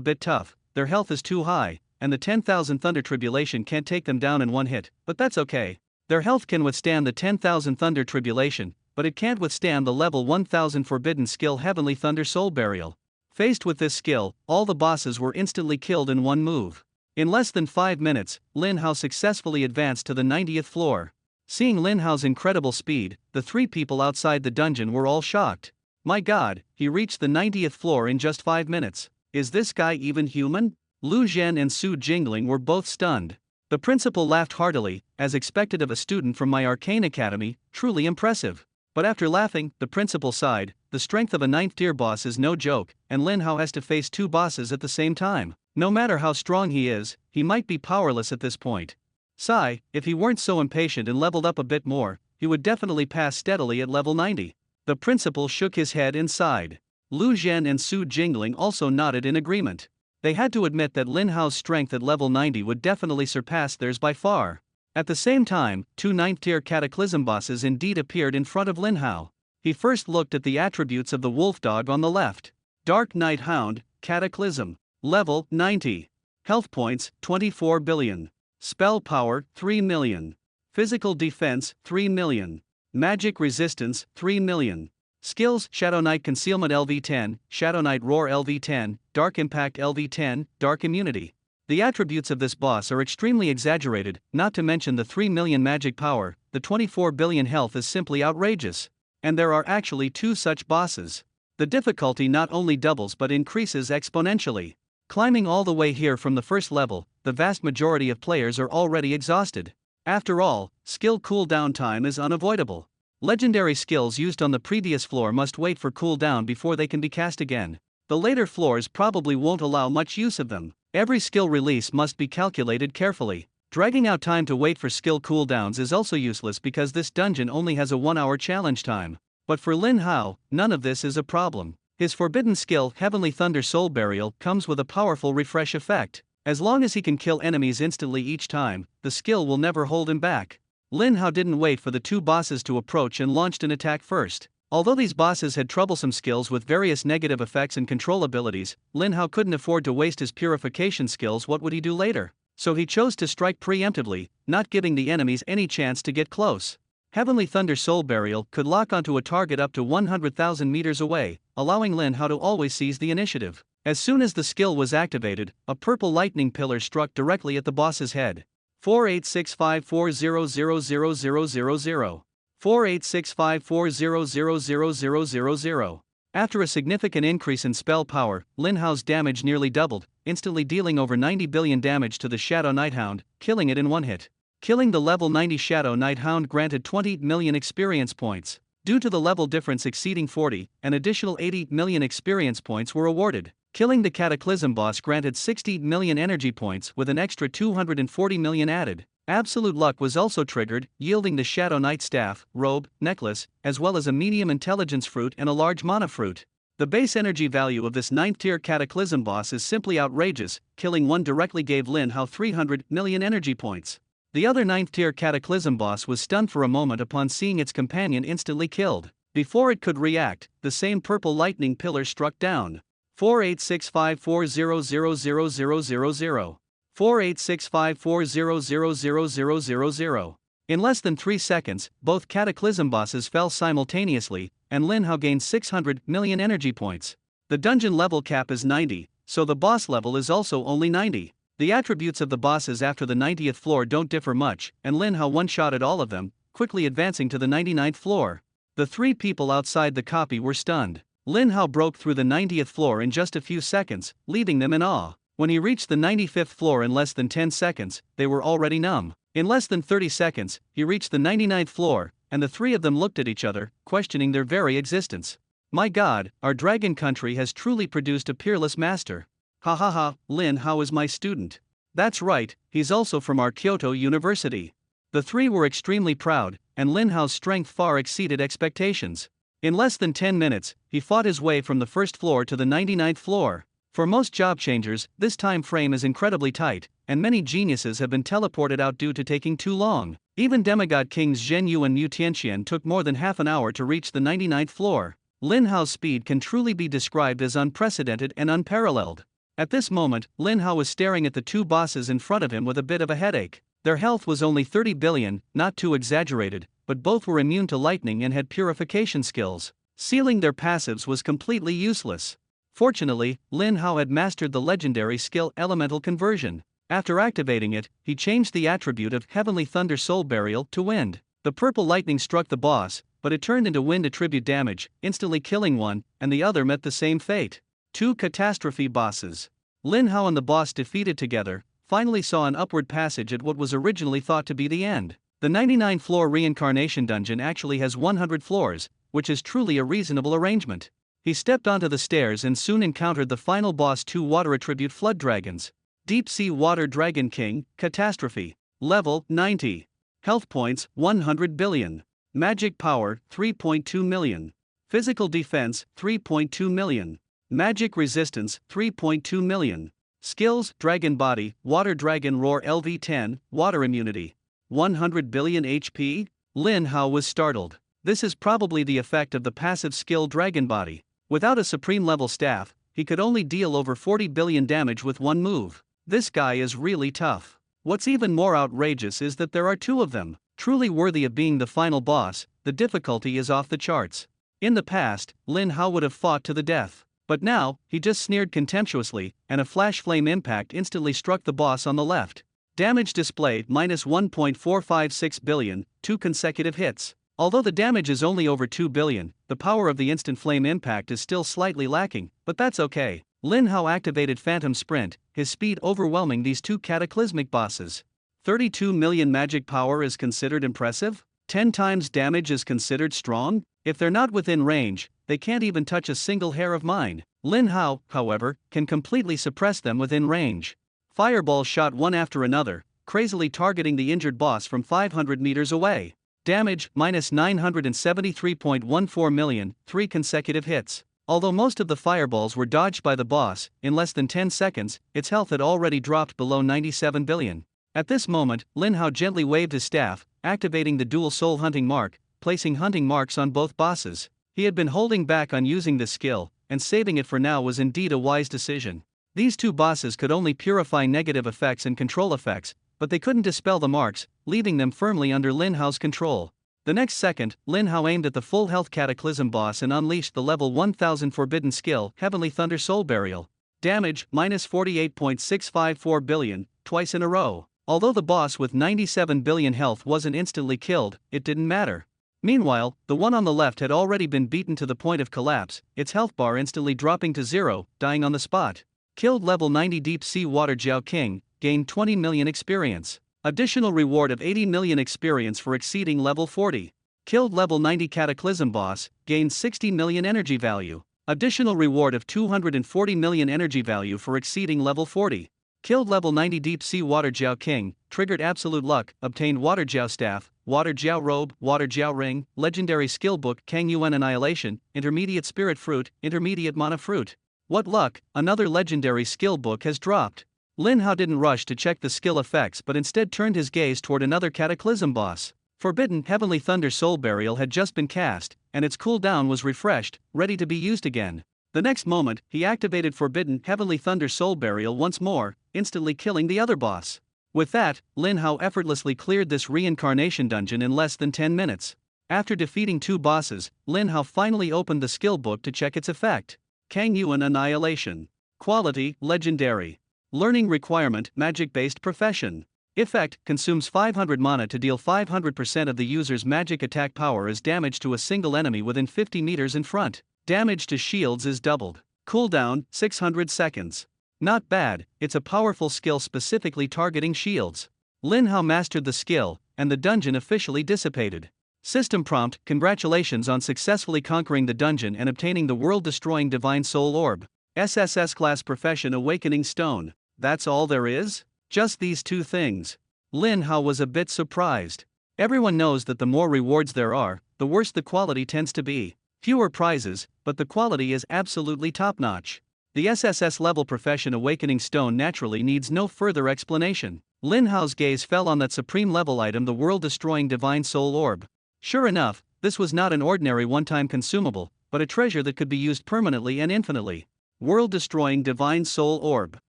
Speaker 1: bit tough, their health is too high, and the 10,000 Thunder Tribulation can't take them down in one hit, but that's okay. Their health can withstand the 10,000 Thunder Tribulation, but it can't withstand the level 1000 Forbidden Skill Heavenly Thunder Soul Burial. Faced with this skill, all the bosses were instantly killed in one move. In less than 5 minutes, Lin Hao successfully advanced to the 90th floor. Seeing Lin Hao's incredible speed, the 3 people outside the dungeon were all shocked. My god, he reached the 90th floor in just 5 minutes. Is this guy even human? Lu Zhen and Su Jingling were both stunned. The principal laughed heartily, as expected of a student from my arcane academy, truly impressive. But after laughing, the principal sighed, the strength of a 9th tier boss is no joke, and Lin Hao has to face 2 bosses at the same time. No matter how strong he is, he might be powerless at this point. Sigh, if he weren't so impatient and leveled up a bit more, he would definitely pass steadily at level 90. The principal shook his head and sighed. Lu Zhen and Su Jingling also nodded in agreement. They had to admit that Lin Hao's strength at level 90 would definitely surpass theirs by far. At the same time, 2 9th tier Cataclysm bosses indeed appeared in front of Lin Hao. He first looked at the attributes of the wolf dog on the left. Dark Night Hound, Cataclysm. Level 90. Health points 24 billion. Spell power 3 million. Physical defense 3 million. Magic resistance 3 million. Skills: Shadow Knight Concealment LV10, Shadow Knight Roar LV10, Dark Impact LV10, Dark Immunity. The attributes of this boss are extremely exaggerated, not to mention the 3 million magic power, the 24 billion health is simply outrageous. And there are actually 2 such bosses. The difficulty not only doubles but increases exponentially. Climbing all the way here from the first level, the vast majority of players are already exhausted. After all, skill cooldown time is unavoidable. Legendary skills used on the previous floor must wait for cooldown before they can be cast again. The later floors probably won't allow much use of them. Every skill release must be calculated carefully. Dragging out time to wait for skill cooldowns is also useless because this dungeon only has a 1-hour challenge time. But for Lin Hao, none of this is a problem. His forbidden skill, Heavenly Thunder Soul Burial, comes with a powerful refresh effect. As long as he can kill enemies instantly each time, the skill will never hold him back. Lin Hao didn't wait for the 2 bosses to approach and launched an attack first. Although these bosses had troublesome skills with various negative effects and control abilities, Lin Hao couldn't afford to waste his purification skills. What would he do later? So he chose to strike preemptively, not giving the enemies any chance to get close. Heavenly Thunder Soul Burial could lock onto a target up to 100,000 meters away, allowing Lin Hao to always seize the initiative. As soon as the skill was activated, a purple lightning pillar struck directly at the boss's head. 4865400000. 4865400000. After a significant increase in spell power, Lin Hao's damage nearly doubled, instantly dealing over 90 billion damage to the Shadow Night Hound, killing it in one hit. Killing the level 90 Shadow Night Hound granted 20 million experience points. Due to the level difference exceeding 40, an additional 80 million experience points were awarded. Killing the Cataclysm boss granted 60 million energy points with an extra 240 million added. Absolute luck was also triggered, yielding the Shadow Knight staff, robe, necklace, as well as a medium intelligence fruit and a large mana fruit. The base energy value of this 9th tier Cataclysm boss is simply outrageous. Killing one directly gave Lin Hao 300 million energy points. The other 9th tier Cataclysm boss was stunned for a moment upon seeing its companion instantly killed. Before it could react, the same purple lightning pillar struck down. 4865400000. 4865400000. In less than 3 seconds, both Cataclysm bosses fell simultaneously, and Lin Hao gained 600 million energy points. The dungeon level cap is 90, so the boss level is also only 90. The attributes of the bosses after the 90th floor don't differ much, and Lin Hao one-shotted all of them, quickly advancing to the 99th floor. The 3 people outside the copy were stunned. Lin Hao broke through the 90th floor in just a few seconds, leaving them in awe. When he reached the 95th floor in less than 10 seconds, they were already numb. In less than 30 seconds, he reached the 99th floor, and the 3 of them looked at each other, questioning their very existence. My god, our dragon country has truly produced a peerless master. Ha ha ha, Lin Hao is my student. That's right, he's also from our Kyoto University. The 3 were extremely proud, and Lin Hao's strength far exceeded expectations. In less than 10 minutes, he fought his way from the first floor to the 99th floor. For most job changers, this time frame is incredibly tight, and many geniuses have been teleported out due to taking too long. Even demigod kings Zhen Yu and Mu Tianxian took more than half an hour to reach the 99th floor. Lin Hao's speed can truly be described as unprecedented and unparalleled. At this moment, Lin Hao was staring at the two bosses in front of him with a bit of a headache. Their health was only 30 billion, not too exaggerated, but both were immune to lightning and had purification skills. Sealing their passives was completely useless. Fortunately, Lin Hao had mastered the legendary skill Elemental Conversion. After activating it, he changed the attribute of Heavenly Thunder Soul Burial to Wind. The purple lightning struck the boss, but it turned into wind attribute damage, instantly killing one, and the other met the same fate. Two catastrophe bosses. Lin Hao and the boss defeated together, finally saw an upward passage at what was originally thought to be the end. The 99-floor reincarnation dungeon actually has 100 floors, which is truly a reasonable arrangement. He stepped onto the stairs and soon encountered the final boss, two water attribute flood dragons. Deep Sea Water Dragon King, Catastrophe. Level 90. Health points 100 billion. Magic power 3.2 million. Physical defense 3.2 million. Magic resistance 3.2 million. Skills: Dragon Body, Water Dragon Roar LV10, Water Immunity. 100 billion HP? Lin Hao was startled. This is probably the effect of the passive skill Dragon Body. Without a supreme level staff, he could only deal over 40 billion damage with one move. This guy is really tough. What's even more outrageous is that there are two of them. Truly worthy of being the final boss, the difficulty is off the charts. In the past, Lin Hao would have fought to the death. But now, he just sneered contemptuously, and a flash flame impact instantly struck the boss on the left. Damage displayed minus 1.456 billion, 2 consecutive hits. Although the damage is only over 2 billion, the power of the instant flame impact is still slightly lacking, but that's okay. Lin Hao activated Phantom Sprint, his speed overwhelming these two cataclysmic bosses. 32 million magic power is considered impressive? 10 times damage is considered strong? If they're not within range, they can't even touch a single hair of mine. Lin Hao, however, can completely suppress them within range. Fireballs shot one after another, crazily targeting the injured boss from 500 meters away. Damage, minus 973.14 million, 3 consecutive hits. Although most of the fireballs were dodged by the boss, in less than 10 seconds, its health had already dropped below 97 billion. At this moment, Lin Hao gently waved his staff, activating the dual soul hunting mark, placing hunting marks on both bosses. He had been holding back on using this skill, and saving it for now was indeed a wise decision. These two bosses could only purify negative effects and control effects, but they couldn't dispel the marks, leaving them firmly under Lin Hao's control. The next second, Lin Hao aimed at the full health Cataclysm boss and unleashed the level 1000 forbidden skill, Heavenly Thunder Soul Burial. Damage, minus 48.654 billion, twice in a row. Although the boss with 97 billion health wasn't instantly killed, it didn't matter. Meanwhile, the one on the left had already been beaten to the point of collapse, its health bar instantly dropping to 0, dying on the spot. Killed level 90 Deep Sea Water Jiao King, gained 20 million experience. Additional reward of 80 million experience for exceeding level 40. Killed level 90 Cataclysm boss, gained 60 million energy value. Additional reward of 240 million energy value for exceeding level 40. Killed level 90 Deep Sea Water Jiao King, triggered absolute luck, obtained Water Jiao Staff, Water Jiao Robe, Water Jiao Ring, Legendary Skill Book Kang Yuan Annihilation, Intermediate Spirit Fruit, Intermediate Mana Fruit. What luck, another legendary skill book has dropped. Lin Hao didn't rush to check the skill effects but instead turned his gaze toward another Cataclysm boss. Forbidden Heavenly Thunder Soul Burial had just been cast, and its cooldown was refreshed, ready to be used again. The next moment, he activated Forbidden Heavenly Thunder Soul Burial once more, instantly killing the other boss. With that, Lin Hao effortlessly cleared this reincarnation dungeon in less than 10 minutes. After defeating two bosses, Lin Hao finally opened the skill book to check its effect. Kang Yuan Annihilation. Quality, Legendary. Learning requirement, Magic-based profession. Effect, consumes 500 mana to deal 500% of the user's magic attack power as damage to a single enemy within 50 meters in front. Damage to shields is doubled. Cooldown, 600 seconds. Not bad, it's a powerful skill specifically targeting shields. Lin Hao mastered the skill, and the dungeon officially dissipated. System prompt, congratulations on successfully conquering the dungeon and obtaining the world-destroying Divine Soul Orb. SSS Class Profession Awakening Stone. That's all there is? Just these two things. Lin Hao was a bit surprised. Everyone knows that the more rewards there are, the worse the quality tends to be. Fewer prizes, but the quality is absolutely top-notch. The SSS level Profession Awakening Stone naturally needs no further explanation. Lin Hao's gaze fell on that supreme level item, the world-destroying Divine Soul Orb. Sure enough, this was not an ordinary one-time consumable, but but a treasure that could be used permanently and infinitely. World-destroying Divine Soul Orb.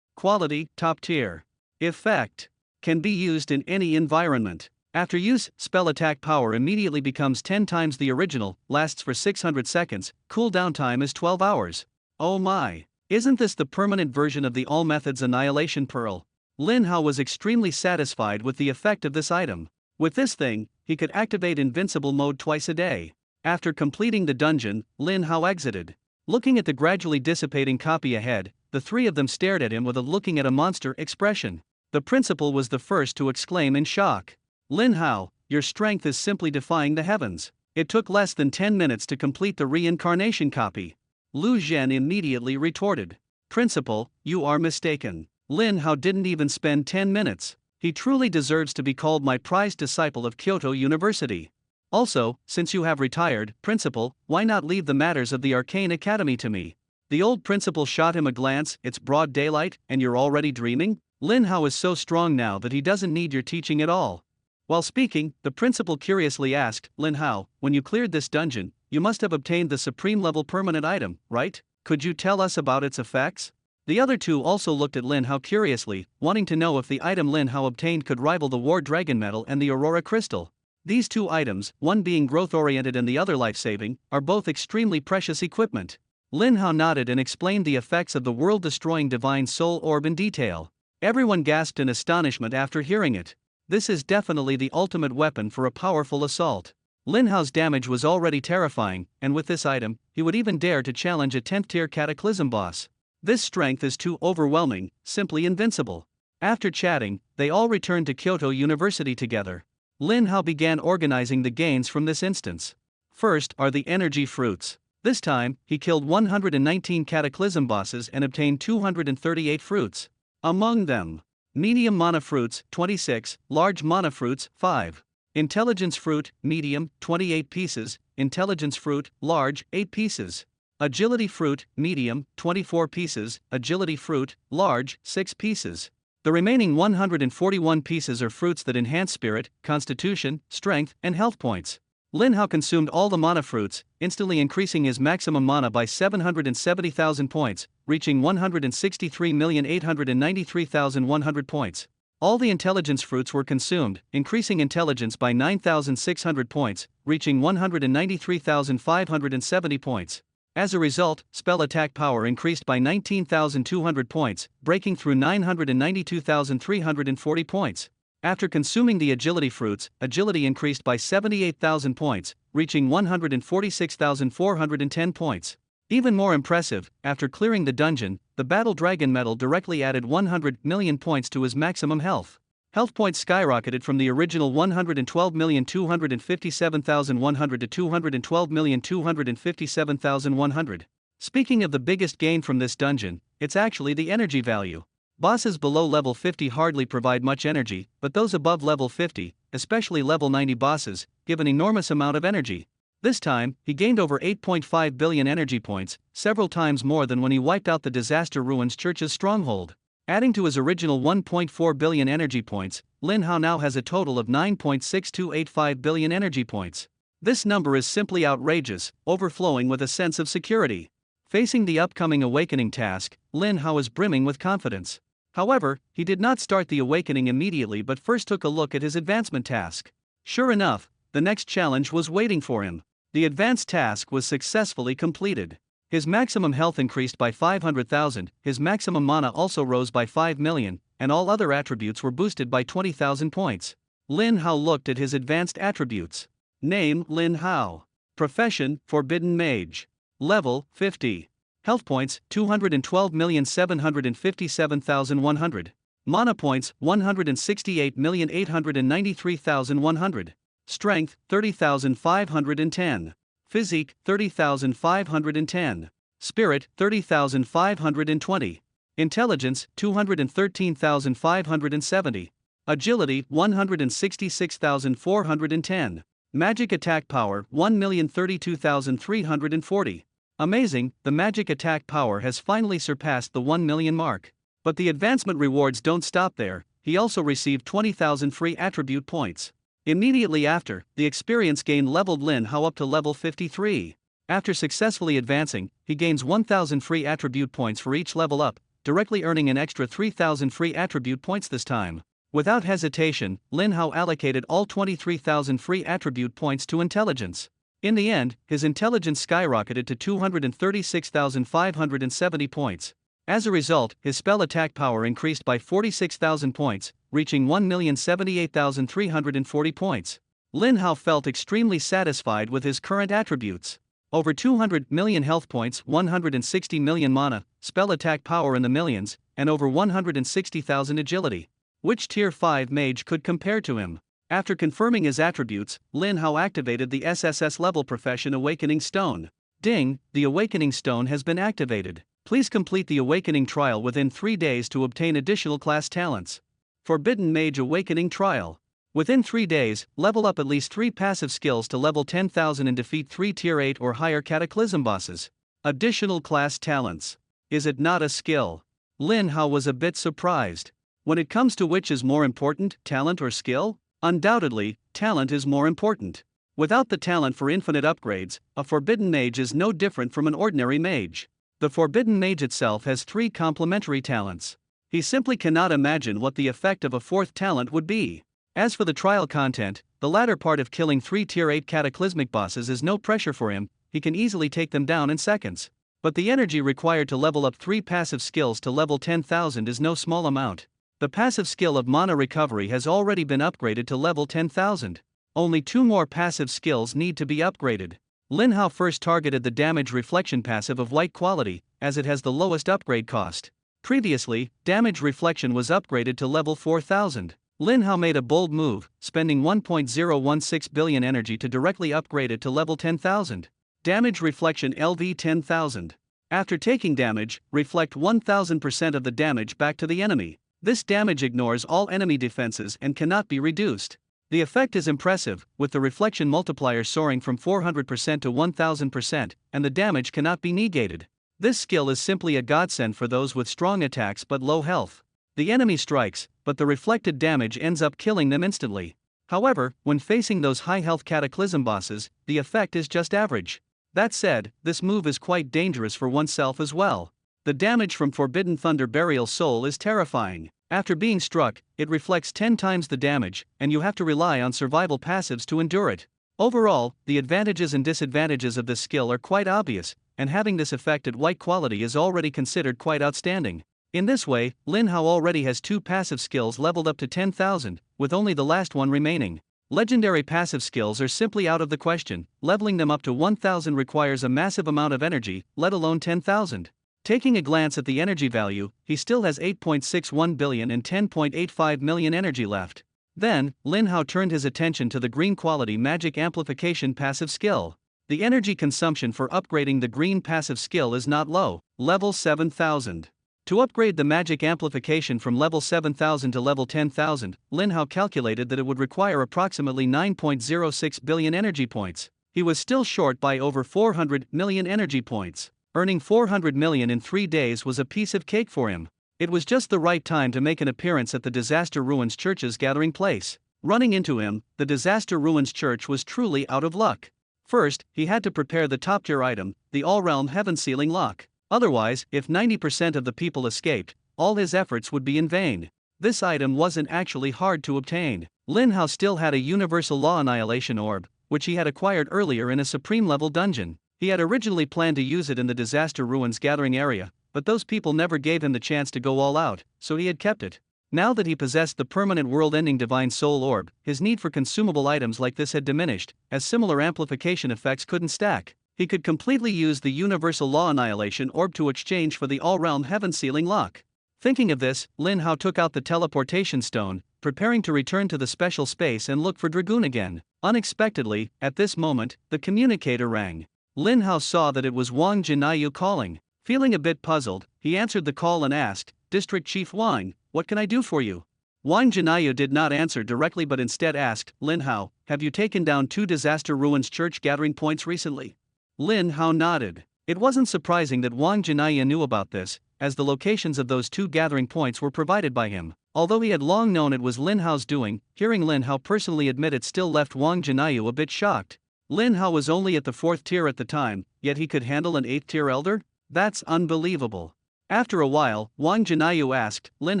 Speaker 1: Quality, top tier. Effect. Can be used in any environment. After use, spell attack power immediately becomes 10 times the original, lasts for 600 seconds, cooldown time is 12 hours. Oh my! Isn't this the permanent version of the All Methods Annihilation Pearl? Lin Hao was extremely satisfied with the effect of this item. With this thing, he could activate invincible mode twice a day. After completing the dungeon, Lin Hao exited. Looking at the gradually dissipating copy ahead, the three of them stared at him with a looking at a monster expression. The principal was the first to exclaim in shock. Lin Hao, your strength is simply defying the heavens. It took less than 10 minutes to complete the reincarnation copy. Lu Zhen immediately retorted. Principal, you are mistaken. Lin Hao didn't even spend 10 minutes. He truly deserves to be called my prized disciple of Kyoto University. Also, since you have retired, Principal, why not leave the matters of the Arcane Academy to me? The old principal shot him a glance. It's broad daylight, and you're already dreaming? Lin Hao is so strong now that he doesn't need your teaching at all. While speaking, the principal curiously asked, Lin Hao, when you cleared this dungeon, you must have obtained the supreme level permanent item, right? Could you tell us about its effects? The other two also looked at Lin Hao curiously, wanting to know if the item Lin Hao obtained could rival the War Dragon Metal and the Aurora Crystal. These two items, one being growth-oriented and the other life-saving, are both extremely precious equipment. Lin Hao nodded and explained the effects of the world-destroying Divine Soul Orb in detail. Everyone gasped in astonishment after hearing it. This is definitely the ultimate weapon for a powerful assault. Lin Hao's damage was already terrifying, and with this item, he would even dare to challenge a 10th-tier Cataclysm boss. This strength is too overwhelming, simply invincible. After chatting, they all returned to Kyoto University together. Lin Hao began organizing the gains from this instance. First are the energy fruits. This time, he killed 119 Cataclysm bosses and obtained 238 fruits. Among them, medium mana fruits, 26, large mana fruits, 5. Intelligence fruit, medium, 28 pieces, intelligence fruit, large, 8 pieces. Agility fruit, medium, 24 pieces, agility fruit, large, 6 pieces. The remaining 141 pieces are fruits that enhance spirit, constitution, strength, and health points. Lin Hao consumed all the mana fruits, instantly increasing his maximum mana by 770,000 points, reaching 163,893,100 points. All the intelligence fruits were consumed, increasing intelligence by 9,600 points, reaching 193,570 points. As a result, spell attack power increased by 19,200 points, breaking through 992,340 points. After consuming the agility fruits, agility increased by 78,000 points, reaching 146,410 points. Even more impressive, after clearing the dungeon, the Battle Dragon Metal directly added 100 million points to his maximum health. Health points skyrocketed from the original 112,257,100 to 212,257,100. Speaking of the biggest gain from this dungeon, it's actually the energy value. Bosses below level 50 hardly provide much energy, but those above level 50, especially level 90 bosses, give an enormous amount of energy. This time, he gained over 8.5 billion energy points, several times more than when he wiped out the Disaster Ruins Church's stronghold. Adding to his original 1.4 billion energy points, Lin Hao now has a total of 9.6285 billion energy points. This number is simply outrageous, overflowing with a sense of security. Facing the upcoming awakening task, Lin Hao is brimming with confidence. However, he did not start the awakening immediately but first took a look at his advancement task. Sure enough, the next challenge was waiting for him. The advanced task was successfully completed. His maximum health increased by 500,000, his maximum mana also rose by 5 million, and all other attributes were boosted by 20,000 points. Lin Hao looked at his advanced attributes. Name: Lin Hao. Profession: Forbidden Mage. Level: 50. Health points: 212,757,100. Mana points: 168,893,100. Strength: 30,510. Physique: 30,510. Spirit: 30,520. Intelligence: 213,570. Agility: 166,410. Magic attack power: 1,032,340. Amazing, the magic attack power has finally surpassed the 1 million mark. But the advancement rewards don't stop there. He also received 20,000 free attribute points. Immediately after, the experience gain leveled Lin Hao up to level 53. After successfully advancing, he gains 1000 free attribute points for each level up, directly earning an extra 3000 free attribute points this time. Without hesitation, Lin Hao allocated all 23,000 free attribute points to intelligence. In the end, his intelligence skyrocketed to 236,570 points. As a result, his spell attack power increased by 46,000 points, reaching 1,078,340 points. Lin Hao felt extremely satisfied with his current attributes. Over 200 million health points, 160 million mana, spell attack power in the millions, and over 160,000 agility. Which tier 5 mage could compare to him? After confirming his attributes, Lin Hao activated the SSS level Profession Awakening Stone. Ding, the Awakening Stone has been activated. Please complete the Awakening Trial within 3 days to obtain additional class talents. Forbidden Mage Awakening Trial. Within 3 days, level up at least 3 passive skills to level 10,000 and defeat 3 tier 8 or higher Cataclysm bosses. Additional class talents. Is it not a skill? Lin Hao was a bit surprised. When it comes to which is more important, talent or skill? Undoubtedly, talent is more important. Without the talent for infinite upgrades, a Forbidden Mage is no different from an ordinary mage. The Forbidden Mage itself has 3 complementary talents. He simply cannot imagine what the effect of a 4th talent would be. As for the trial content, the latter part of killing 3 tier 8 cataclysmic bosses is no pressure for him, he can easily take them down in seconds. But the energy required to level up 3 passive skills to level 10,000 is no small amount. The passive skill of Mana Recovery has already been upgraded to level 10,000. Only 2 more passive skills need to be upgraded. Lin Hao first targeted the Damage Reflection passive of White Quality, as it has the lowest upgrade cost. Previously, Damage Reflection was upgraded to level 4000. Lin Hao made a bold move, spending 1.016 billion energy to directly upgrade it to level 10,000. Damage Reflection LV 10,000. After taking damage, reflect 1000% of the damage back to the enemy. This damage ignores all enemy defenses and cannot be reduced. The effect is impressive, with the reflection multiplier soaring from 400% to 1000%, and the damage cannot be negated. This skill is simply a godsend for those with strong attacks but low health. The enemy strikes, but the reflected damage ends up killing them instantly. However, when facing those high health Cataclysm bosses, the effect is just average. That said, this move is quite dangerous for oneself as well. The damage from Forbidden Thunder Burial Soul is terrifying. After being struck, it reflects 10 times the damage, and you have to rely on survival passives to endure it. Overall, the advantages and disadvantages of this skill are quite obvious, and having this effect at White Quality is already considered quite outstanding. In this way, Lin Hao already has 2 passive skills leveled up to 10,000, with only the last one remaining. Legendary passive skills are simply out of the question, leveling them up to 1000 requires a massive amount of energy, let alone 10,000. Taking a glance at the energy value, he still has 8.61 billion and 10.85 million energy left. Then, Lin Hao turned his attention to the Green Quality Magic Amplification passive skill. The energy consumption for upgrading the green passive skill is not low, level 7000. To upgrade the magic amplification from level 7000 to level 10,000, Lin Hao calculated that it would require approximately 9.06 billion energy points. He was still short by over 400 million energy points. Earning 400 million in 3 days was a piece of cake for him. It was just the right time to make an appearance at the Disaster Ruins Church's gathering place. Running into him, the Disaster Ruins Church was truly out of luck. First, he had to prepare the top-tier item, the All-Realm Heaven Sealing Lock. Otherwise, if 90% of the people escaped, all his efforts would be in vain. This item wasn't actually hard to obtain. Lin Hao still had a Universal Law Annihilation Orb, which he had acquired earlier in a Supreme-level dungeon. He had originally planned to use it in the Disaster Ruins gathering area, but those people never gave him the chance to go all out, so he had kept it. Now that he possessed the permanent world-ending Divine Soul Orb, his need for consumable items like this had diminished, as similar amplification effects couldn't stack. He could completely use the Universal Law Annihilation Orb to exchange for the All-Realm Heaven Sealing Lock. Thinking of this, Lin Hao took out the Teleportation Stone, preparing to return to the special space and look for Dragoon again. Unexpectedly, at this moment, the communicator rang. Lin Hao saw that it was Wang Jinayu calling. Feeling a bit puzzled, he answered the call and asked, "District Chief Wang, what can I do for you?" Wang Jinayu did not answer directly but instead asked, "Lin Hao, have you taken down 2 Disaster Ruins Church gathering points recently?" Lin Hao nodded. It wasn't surprising that Wang Jinayu knew about this, as the locations of those 2 gathering points were provided by him. Although he had long known it was Lin Hao's doing, hearing Lin Hao personally admit it still left Wang Jinayu a bit shocked. Lin Hao was only at the 4th tier at the time, yet he could handle an 8th tier elder? That's unbelievable. After a while, Wang Jinayu asked, Lin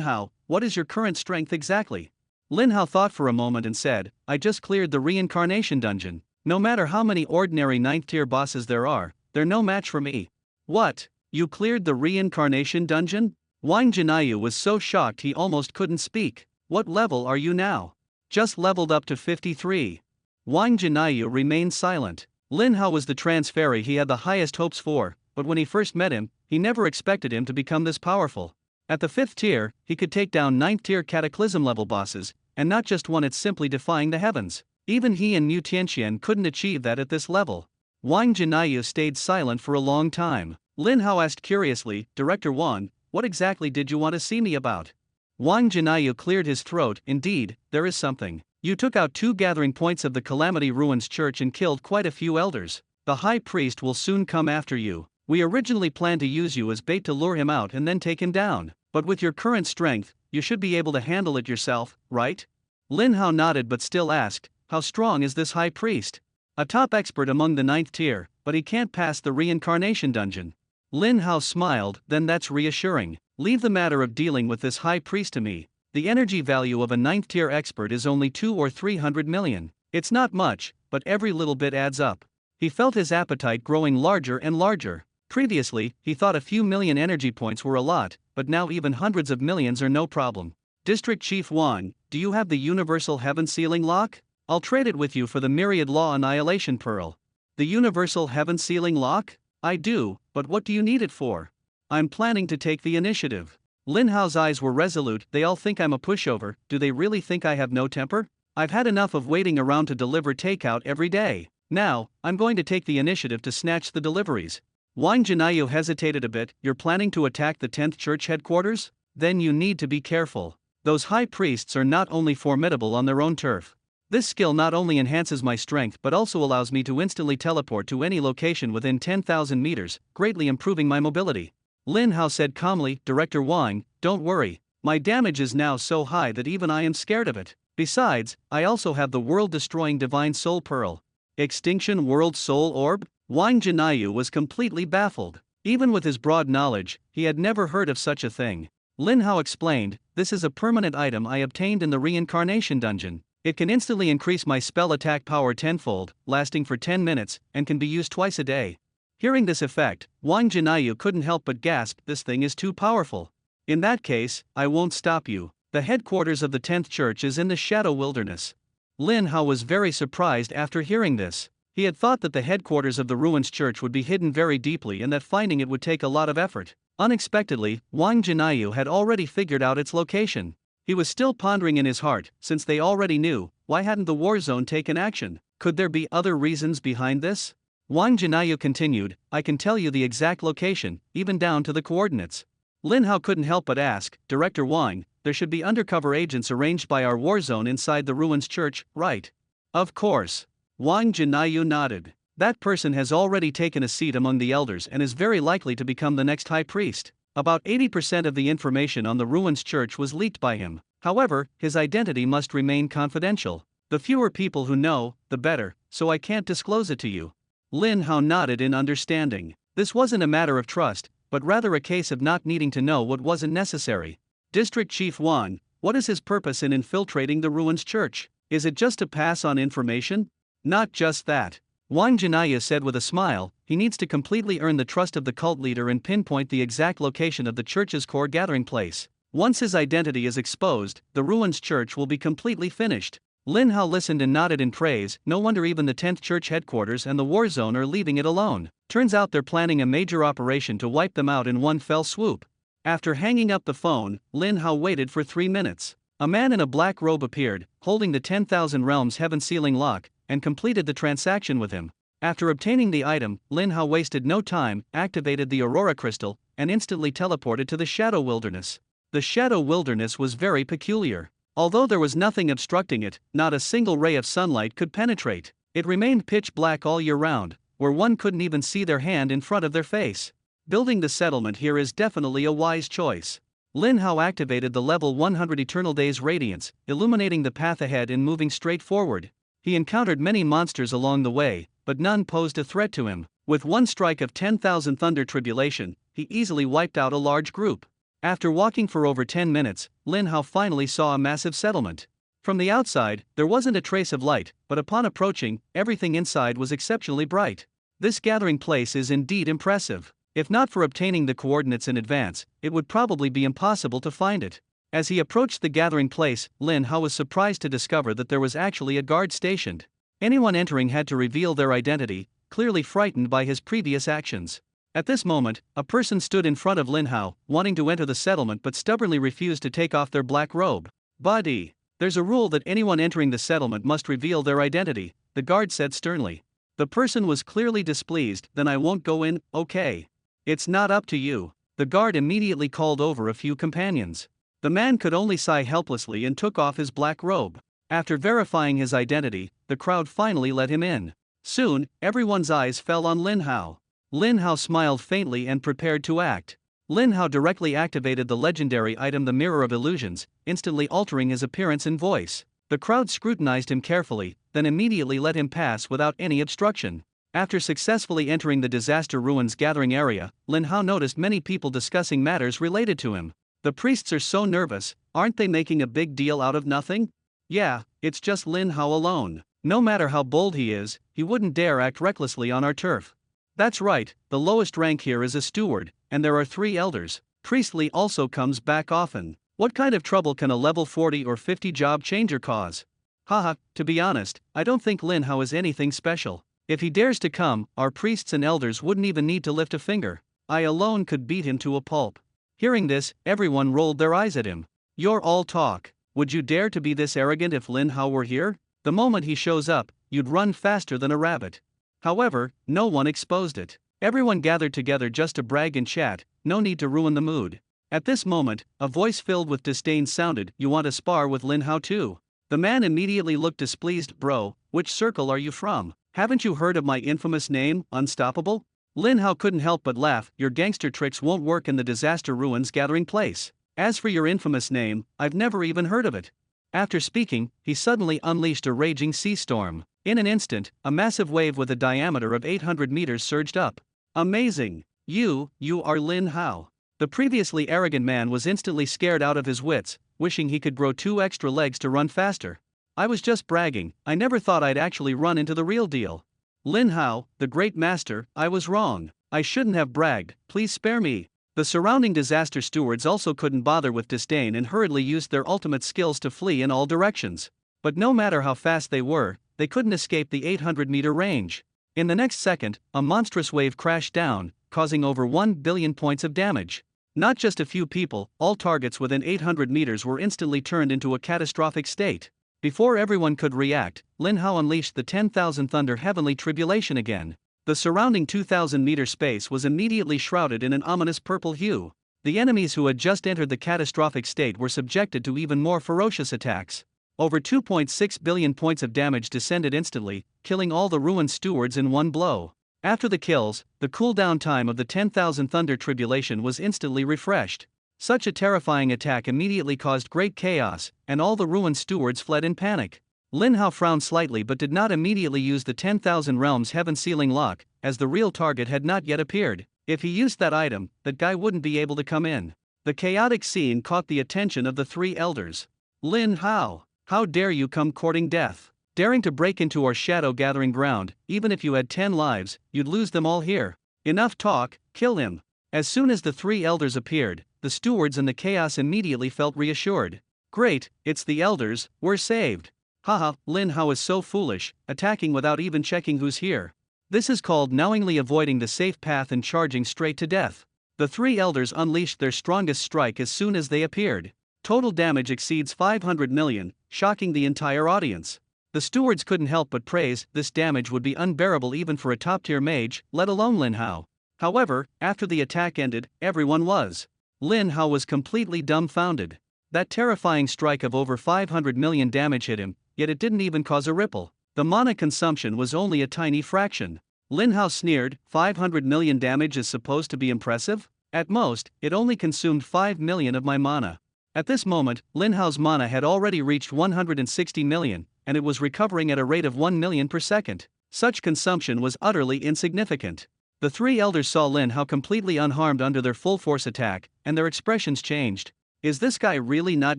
Speaker 1: Hao, what is your current strength exactly? Lin Hao thought for a moment and said, I just cleared the reincarnation dungeon. No matter how many ordinary 9th tier bosses there are, they're no match for me. What? You cleared the reincarnation dungeon? Wang Jinayu was so shocked he almost couldn't speak. What level are you now? Just leveled up to 53. Wang Jinayu remained silent. Lin Hao was the trance fairy he had the highest hopes for, but when he first met him, he never expected him to become this powerful. At the 5th tier, he could take down 9th tier cataclysm level bosses, and not just one, it's simply defying the heavens. Even he and Mu Tianqian couldn't achieve that at this level. Wang Jinayu stayed silent for a long time. Lin Hao asked curiously, Director Wang, what exactly did you want to see me about? Wang Jinayu cleared his throat, indeed, there is something. You took out 2 gathering points of the Calamity Ruins Church and killed quite a few elders. The High Priest will soon come after you. We originally planned to use you as bait to lure him out and then take him down, but with your current strength, you should be able to handle it yourself, right? Lin Hao nodded but still asked, how strong is this High Priest? A top expert among the 9th tier, but he can't pass the reincarnation dungeon. Lin Hao smiled, then that's reassuring. Leave the matter of dealing with this High Priest to me. The energy value of a 9th tier expert is only 2 or 300 million. It's not much, but every little bit adds up. He felt his appetite growing larger and larger. Previously, he thought a few million energy points were a lot, but now even hundreds of millions are no problem. District Chief Wang, do you have the Universal Heaven Sealing Lock? I'll trade it with you for the Myriad Law Annihilation Pearl. The Universal Heaven Sealing Lock? I do, but what do you need it for? I'm planning to take the initiative. Lin Hao's eyes were resolute. They all think I'm a pushover. Do they really think I have no temper? I've had enough of waiting around to deliver takeout every day. Now, I'm going to take the initiative to snatch the deliveries. Wang Jinayu hesitated a bit. You're planning to attack the 10th Church headquarters? Then you need to be careful. Those high priests are not only formidable on their own turf. This skill not only enhances my strength but also allows me to instantly teleport to any location within 10,000 meters, greatly improving my mobility. Lin Hao said calmly, Director Wang, don't worry. My damage is now so high that even I am scared of it. Besides, I also have the world-destroying Divine Soul Pearl. Extinction World Soul Orb? Wang Jinayu was completely baffled. Even with his broad knowledge, he had never heard of such a thing. Lin Hao explained, this is a permanent item I obtained in the reincarnation dungeon. It can instantly increase my spell attack power tenfold, lasting for 10 minutes, and can be used twice a day. Hearing this effect, Wang Jinayu couldn't help but gasp, this thing is too powerful. In that case, I won't stop you. The headquarters of the 10th Church is in the Shadow Wilderness. Lin Hao was very surprised after hearing this. He had thought that the headquarters of the Ruins Church would be hidden very deeply and that finding it would take a lot of effort. Unexpectedly, Wang Jinayu had already figured out its location. He was still pondering in his heart, since they already knew, why hadn't the war zone taken action? Could there be other reasons behind this? Wang Jinayu continued, I can tell you the exact location, even down to the coordinates. Lin Hao couldn't help but ask, Director Wang, there should be undercover agents arranged by our war zone inside the Ruins Church, right? Of course. Wang Jinayu nodded. That person has already taken a seat among the elders and is very likely to become the next high priest. About 80% of the information on the Ruins Church was leaked by him. However, his identity must remain confidential. The fewer people who know, the better, so I can't disclose it to you. Lin Hao nodded in understanding. This wasn't a matter of trust, but rather a case of not needing to know what wasn't necessary. District Chief Wang, what is his purpose in infiltrating the Ruins Church? Is it just to pass on information? Not just that. Wang Jinayu said with a smile, he needs to completely earn the trust of the cult leader and pinpoint the exact location of the church's core gathering place. Once his identity is exposed, the Ruins Church will be completely finished. Lin Hao listened and nodded in praise. No wonder even the 10th Church headquarters and the war zone are leaving it alone. Turns out they're planning a major operation to wipe them out in one fell swoop. After hanging up the phone, Lin Hao waited for 3 minutes. A man in a black robe appeared, holding the 10,000 Realms Heaven Sealing Lock, and completed the transaction with him. After obtaining the item, Lin Hao wasted no time, activated the Aurora Crystal, and instantly teleported to the Shadow Wilderness. The Shadow Wilderness was very peculiar. Although there was nothing obstructing it, not a single ray of sunlight could penetrate. It remained pitch black all year round, where one couldn't even see their hand in front of their face. Building the settlement here is definitely a wise choice. Lin Hao activated the level 100 Eternal Days Radiance, illuminating the path ahead and moving straight forward. He encountered many monsters along the way, but none posed a threat to him. With one strike of 10,000 Thunder Tribulation, he easily wiped out a large group. After walking for over 10 minutes, Lin Hao finally saw a massive settlement. From the outside, there wasn't a trace of light, but upon approaching, everything inside was exceptionally bright. This gathering place is indeed impressive. If not for obtaining the coordinates in advance, it would probably be impossible to find it. As he approached the gathering place, Lin Hao was surprised to discover that there was actually a guard stationed. Anyone entering had to reveal their identity, clearly frightened by his previous actions. At this moment, a person stood in front of Lin Hao, wanting to enter the settlement but stubbornly refused to take off their black robe. "Buddy, there's a rule that anyone entering the settlement must reveal their identity," the guard said sternly. The person was clearly displeased. "Then I won't go in, okay? It's not up to you." The guard immediately called over a few companions. The man could only sigh helplessly and took off his black robe. After verifying his identity, the crowd finally let him in. Soon, everyone's eyes fell on Lin Hao. Lin Hao smiled faintly and prepared to act. Lin Hao directly activated the legendary item, the Mirror of Illusions, instantly altering his appearance and voice. The crowd scrutinized him carefully, then immediately let him pass without any obstruction. After successfully entering the Disaster Ruins gathering area, Lin Hao noticed many people discussing matters related to him. "The priests are so nervous, aren't they making a big deal out of nothing? Yeah, it's just Lin Hao alone. No matter how bold he is, he wouldn't dare act recklessly on our turf." "That's right, the lowest rank here is a steward, and there are 3 elders. Priestley also comes back often. What kind of trouble can a level 40 or 50 job changer cause?" "Haha, to be honest, I don't think Lin Hao is anything special. If he dares to come, our priests and elders wouldn't even need to lift a finger. I alone could beat him to a pulp." Hearing this, everyone rolled their eyes at him. "You're all talk. Would you dare to be this arrogant if Lin Hao were here? The moment he shows up, you'd run faster than a rabbit." However, no one exposed it. Everyone gathered together just to brag and chat, no need to ruin the mood. At this moment, a voice filled with disdain sounded, "You want to spar with Lin Hao too?" The man immediately looked displeased. "Bro, which circle are you from? Haven't you heard of my infamous name, Unstoppable?" Lin Hao couldn't help but laugh. "Your gangster tricks won't work in the Disaster Ruins gathering place. As for your infamous name, I've never even heard of it." After speaking, he suddenly unleashed a raging sea storm. In an instant, a massive wave with a diameter of 800 meters surged up. "Amazing! You are Lin Hao." The previously arrogant man was instantly scared out of his wits, wishing he could grow 2 extra legs to run faster. "I was just bragging, I never thought I'd actually run into the real deal. Lin Hao, the great master, I was wrong. I shouldn't have bragged, please spare me." The surrounding disaster stewards also couldn't bother with disdain and hurriedly used their ultimate skills to flee in all directions. But no matter how fast they were, they couldn't escape the 800-meter range. In the next second, a monstrous wave crashed down, causing over 1 billion points of damage. Not just a few people, all targets within 800 meters were instantly turned into a catastrophic state. Before everyone could react, Lin Hao unleashed the 10,000 Thunder Heavenly Tribulation again. The surrounding 2,000-meter space was immediately shrouded in an ominous purple hue. The enemies who had just entered the catastrophic state were subjected to even more ferocious attacks. Over 2.6 billion points of damage descended instantly, killing all the ruined stewards in one blow. After the kills, the cooldown time of the 10,000 Thunder Tribulation was instantly refreshed. Such a terrifying attack immediately caused great chaos, and all the ruined stewards fled in panic. Lin Hao frowned slightly but did not immediately use the 10,000 Realms Heaven Sealing Lock, as the real target had not yet appeared. If he used that item, that guy wouldn't be able to come in. The chaotic scene caught the attention of the 3 elders. "Lin Hao, how dare you come courting death? Daring to break into our shadow gathering ground, even if you had 10 lives, you'd lose them all here. Enough talk, kill him." As soon as the 3 elders appeared, the stewards and the chaos immediately felt reassured. "Great, it's the elders, we're saved. Haha, Lin Hao is so foolish, attacking without even checking who's here. This is called knowingly avoiding the safe path and charging straight to death." The 3 elders unleashed their strongest strike as soon as they appeared. Total damage exceeds 500 million, shocking the entire audience. The stewards couldn't help but praise. This damage would be unbearable even for a top-tier mage, let alone Lin Hao. However, after the attack ended, everyone was. Lin Hao was completely dumbfounded. That terrifying strike of over 500 million damage hit him, yet it didn't even cause a ripple. The mana consumption was only a tiny fraction. Lin Hao sneered, 500 million damage is supposed to be impressive? At most, it only consumed 5 million of my mana. At this moment, Lin Hao's mana had already reached 160 million, and it was recovering at a rate of 1 million per second. Such consumption was utterly insignificant. The three elders saw Lin Hao completely unharmed under their full force attack, and their expressions changed. Is this guy really not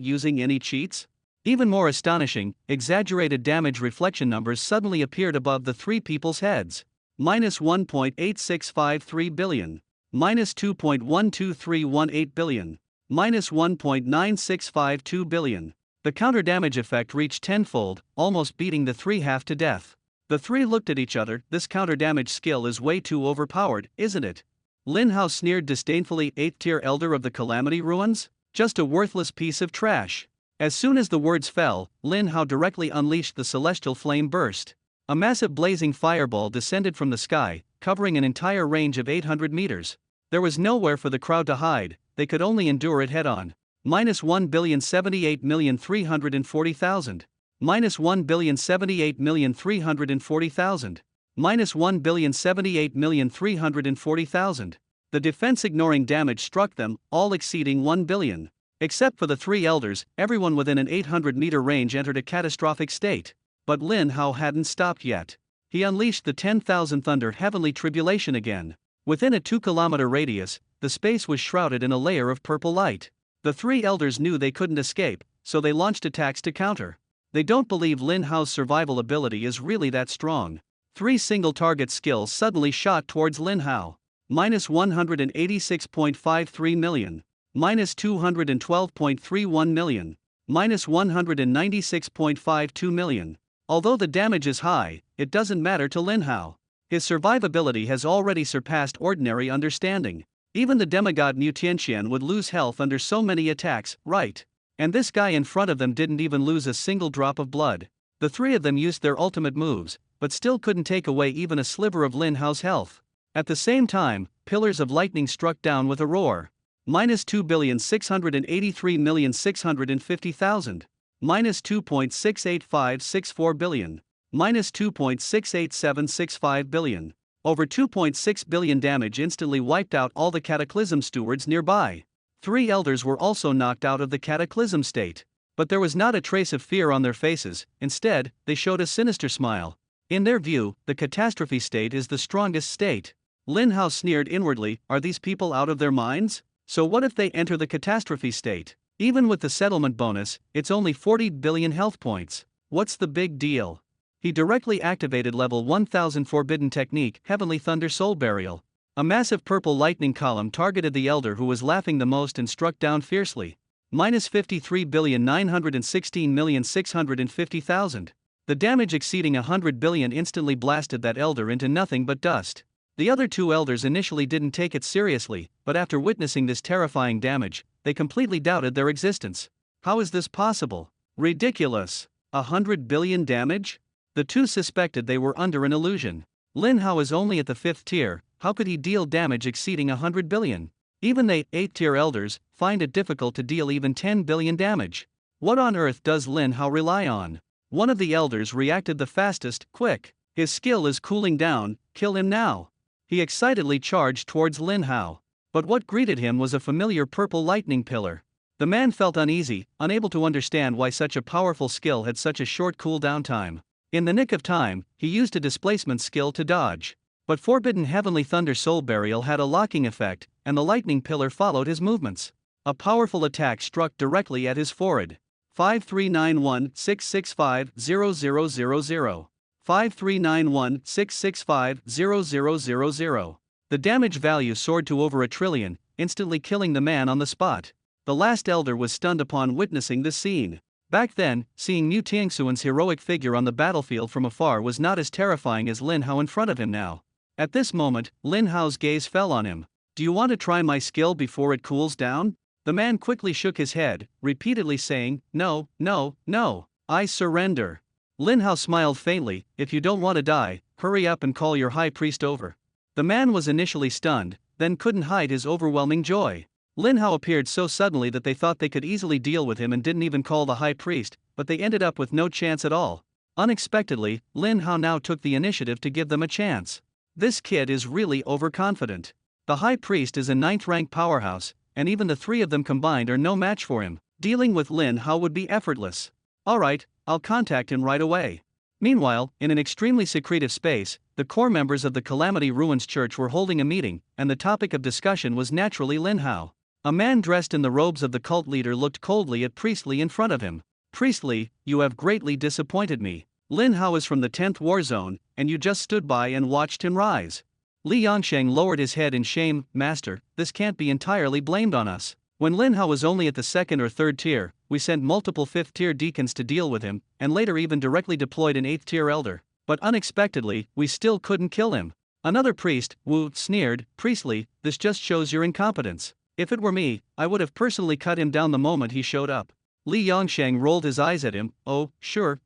Speaker 1: using any cheats? Even more astonishing, exaggerated damage reflection numbers suddenly appeared above the three people's heads. Minus 1.8653 billion. Minus 2.12318 billion. Minus 1.9652 billion. The counter damage effect reached tenfold, almost beating the three half to death. The three looked at each other. This counter damage skill is way too overpowered, isn't it? Lin Hao sneered disdainfully. 8th tier elder of the Calamity Ruins? Just a worthless piece of trash. As soon as the words fell, Lin Hao directly unleashed the celestial flame burst. A massive blazing fireball descended from the sky, covering an entire range of 800 meters. There was nowhere for the crowd to hide, they could only endure it head-on. Minus 1,078,340,000. Minus 1,078,340,000. Minus 1,078,340,000. The defense ignoring damage struck them, all exceeding 1 billion. Except for the three elders, everyone within an 800-meter range entered a catastrophic state. But Lin Hao hadn't stopped yet. He unleashed the 10,000 Thunder Heavenly Tribulation again. Within a 2-kilometer radius, the space was shrouded in a layer of purple light. The three elders knew they couldn't escape, so they launched attacks to counter. They don't believe Lin Hao's survival ability is really that strong. 3 single-target skills suddenly shot towards Lin Hao. Minus 186.53 million. Minus 212.31 million. Minus 196.52 million. Although the damage is high, it doesn't matter to Lin Hao. His survivability has already surpassed ordinary understanding. Even the demigod Mu Tianxian would lose health under so many attacks, right? And this guy in front of them didn't even lose a single drop of blood. The three of them used their ultimate moves, but still couldn't take away even a sliver of Lin Hao's health. At the same time, pillars of lightning struck down with a roar. Minus 2,683,650,000. Minus 2.68564 billion. Minus 2.68765 billion. Over 2.6 billion damage instantly wiped out all the Cataclysm stewards nearby. 3 elders were also knocked out of the Cataclysm state. But there was not a trace of fear on their faces, instead, they showed a sinister smile. In their view, the catastrophe state is the strongest state. Lin Hao sneered inwardly, are these people out of their minds? So what if they enter the catastrophe state? Even with the settlement bonus, it's only 40 billion health points. What's the big deal? He directly activated level 1000 Forbidden Technique, Heavenly Thunder Soul Burial. A massive purple lightning column targeted the elder who was laughing the most and struck down fiercely. Minus 53,916,650,000. The damage exceeding 100 billion instantly blasted that elder into nothing but dust. The other 2 elders initially didn't take it seriously, but after witnessing this terrifying damage, they completely doubted their existence. How is this possible? Ridiculous. 100 billion damage? The 2 suspected they were under an illusion. Lin Hao is only at the 5th tier, how could he deal damage exceeding 100 billion? Even they, 8th tier elders, find it difficult to deal even 10 billion damage. What on earth does Lin Hao rely on? One of the elders reacted the fastest, quick. His skill is cooling down, kill him now. He excitedly charged towards Lin Hao. But what greeted him was a familiar purple lightning pillar. The man felt uneasy, unable to understand why such a powerful skill had such a short cooldown time. In the nick of time, he used a displacement skill to dodge. But Forbidden Heavenly Thunder Soul Burial had a locking effect, and the lightning pillar followed his movements. A powerful attack struck directly at his forehead. 5391-665-0000. 5391-665-0000. The damage value soared to over 1 trillion, instantly killing the man on the spot. The last elder was stunned upon witnessing this scene. Back then, seeing Mu Tianxuan's heroic figure on the battlefield from afar was not as terrifying as Lin Hao in front of him now. At this moment, Lin Hao's gaze fell on him. Do you want to try my skill before it cools down? The man quickly shook his head, repeatedly saying, no, no, no, I surrender. Lin Hao smiled faintly, if you don't want to die, hurry up and call your high priest over. The man was initially stunned, then couldn't hide his overwhelming joy. Lin Hao appeared so suddenly that they thought they could easily deal with him and didn't even call the high priest, but they ended up with no chance at all. Unexpectedly, Lin Hao now took the initiative to give them a chance. This kid is really overconfident. The high priest is a 9th rank powerhouse, and even the 3 of them combined are no match for him. Dealing with Lin Hao would be effortless. Alright, I'll contact him right away. Meanwhile, in an extremely secretive space, the core members of the Calamity Ruins Church were holding a meeting, and the topic of discussion was naturally Lin Hao. A man dressed in the robes of the cult leader looked coldly at Priestley in front of him. Priestley, you have greatly disappointed me. Lin Hao is from the 10th War Zone, and you just stood by and watched him rise. Li Yangsheng lowered his head in shame. Master, this can't be entirely blamed on us. When Lin Hao was only at the 2nd or 3rd tier, we sent multiple 5th tier deacons to deal with him, and later even directly deployed an 8th tier elder. But unexpectedly, we still couldn't kill him. Another priest, Wu, sneered. Priestley, this just shows your incompetence. If it were me, I would have personally cut him down the moment he showed up. Li Yangsheng rolled his eyes at him. Oh, sure.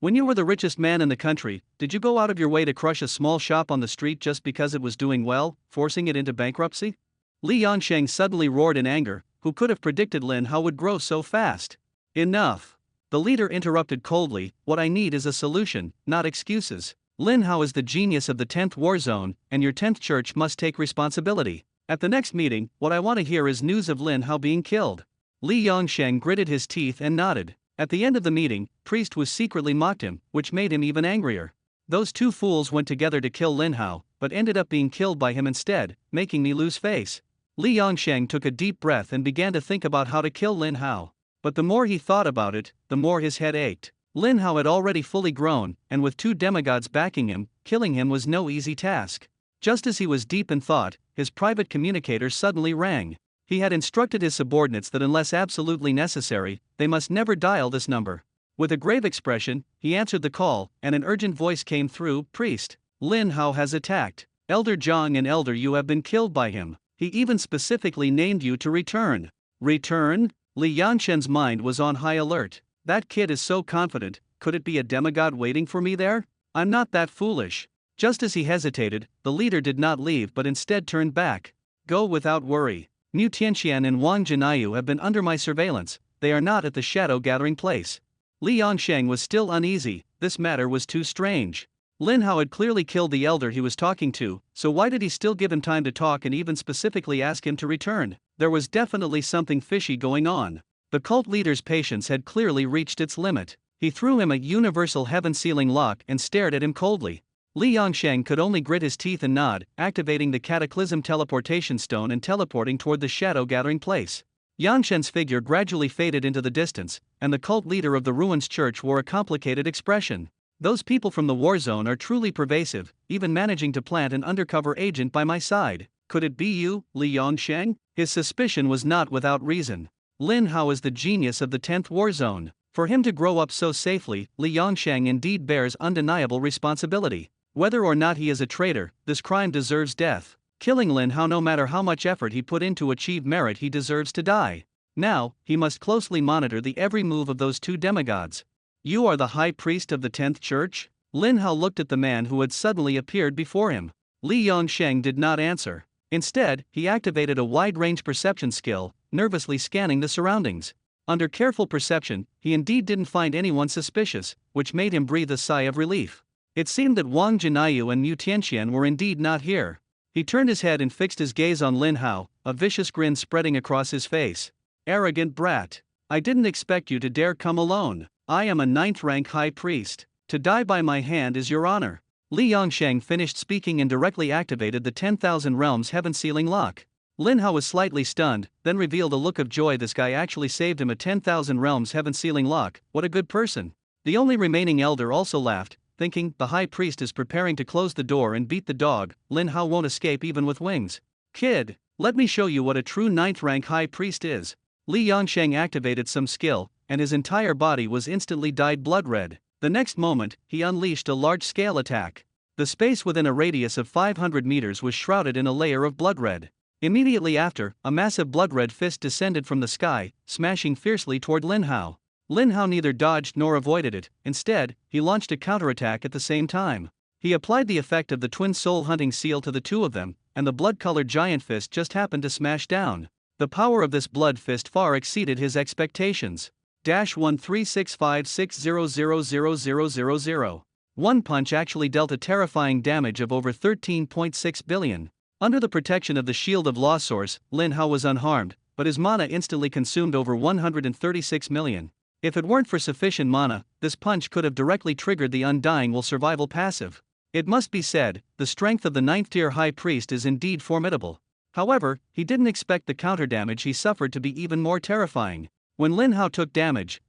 Speaker 1: When you were the richest man in the country, did you go out of your way to crush a small shop on the street just because it was doing well, forcing it into bankruptcy? Li Yangsheng suddenly roared in anger. Who could have predicted Lin Hao would grow so fast? Enough. The leader interrupted coldly. What I need is a solution, not excuses. Lin Hao is the genius of the 10th War Zone, and your 10th church must take responsibility. At the next meeting, what I want to hear is news of Lin Hao being killed. Li Yangsheng gritted his teeth and nodded. At the end of the meeting, Priest was secretly mocked him, which made him even angrier. Those two fools went together to kill Lin Hao, but ended up being killed by him instead, making me lose face. Li Yangsheng took a deep breath and began to think about how to kill Lin Hao. But the more he thought about it, the more his head ached. Lin Hao had already fully grown, and with 2 demigods backing him, killing him was no easy task. Just as he was deep in thought, his private communicator suddenly rang. He had instructed his subordinates that unless absolutely necessary, they must never dial this number. With a grave expression, he answered the call, and an urgent voice came through. Priest, Lin Hao has attacked. Elder Zhang and Elder Yu have been killed by him. He even specifically named you to return. Return? Li Yangsheng's mind was on high alert. That kid is so confident, could it be a demigod waiting for me there? I'm not that foolish. Just as he hesitated, the leader did not leave but instead turned back. Go without worry. Mu Tianxian and Wang Jinayu have been under my surveillance, they are not at the shadow gathering place. Li Yangsheng was still uneasy, this matter was too strange. Lin Hao had clearly killed the elder he was talking to, so why did he still give him time to talk and even specifically ask him to return? There was definitely something fishy going on. The cult leader's patience had clearly reached its limit. He threw him a universal heaven-sealing lock and stared at him coldly. Li Yangsheng could only grit his teeth and nod, activating the Cataclysm teleportation stone and teleporting toward the shadow gathering place. Yangshen's figure gradually faded into the distance, and the cult leader of the Ruins Church wore a complicated expression. Those people from the war zone are truly pervasive, even managing to plant an undercover agent by my side. Could it be you, Li Yangsheng? His suspicion was not without reason. Lin Hao is the genius of the 10th War Zone. For him to grow up so safely, Li Yangsheng indeed bears undeniable responsibility. Whether or not he is a traitor, this crime deserves death. Killing Lin Hao, no matter how much effort he put in to achieve merit, he deserves to die. Now, he must closely monitor the every move of those 2 demigods. You are the high priest of the 10th church? Lin Hao looked at the man who had suddenly appeared before him. Li Yangsheng did not answer. Instead, he activated a wide-range perception skill, nervously scanning the surroundings. Under careful perception, he indeed didn't find anyone suspicious, which made him breathe a sigh of relief. It seemed that Wang Jinayu and Mu Tianxian were indeed not here. He turned his head and fixed his gaze on Lin Hao, a vicious grin spreading across his face. Arrogant brat. I didn't expect you to dare come alone. I am a 9th rank high priest. To die by my hand is your honor. Li Yangsheng finished speaking and directly activated the 10,000 Realms heaven-sealing lock. Lin Hao was slightly stunned, then revealed a look of joy. This guy actually saved him a 10,000 Realms heaven-sealing lock, what a good person. The only remaining elder also laughed, thinking, the high priest is preparing to close the door and beat the dog. Lin Hao won't escape even with wings. Kid, let me show you what a true 9th rank high priest is. Li Yangsheng activated some skill, and his entire body was instantly dyed blood red. The next moment, he unleashed a large-scale attack. The space within a radius of 500 meters was shrouded in a layer of blood red. Immediately after, a massive blood red fist descended from the sky, smashing fiercely toward Lin Hao. Lin Hao neither dodged nor avoided it, instead, he launched a counterattack at the same time. He applied the effect of the twin soul hunting seal to the 2 of them, and the blood-colored giant fist just happened to smash down. The power of this blood fist far exceeded his expectations. -13656000000. One punch actually dealt a terrifying damage of over 13.6 billion. Under the protection of the Shield of Law Source, Lin Hao was unharmed, but his mana instantly consumed over 136 million. If it weren't for sufficient mana, this punch could have directly triggered the Undying Will survival passive. It must be said, the strength of the 9th tier High Priest is indeed formidable. However, he didn't expect the counter damage he suffered to be even more terrifying. When Lin Hao took damage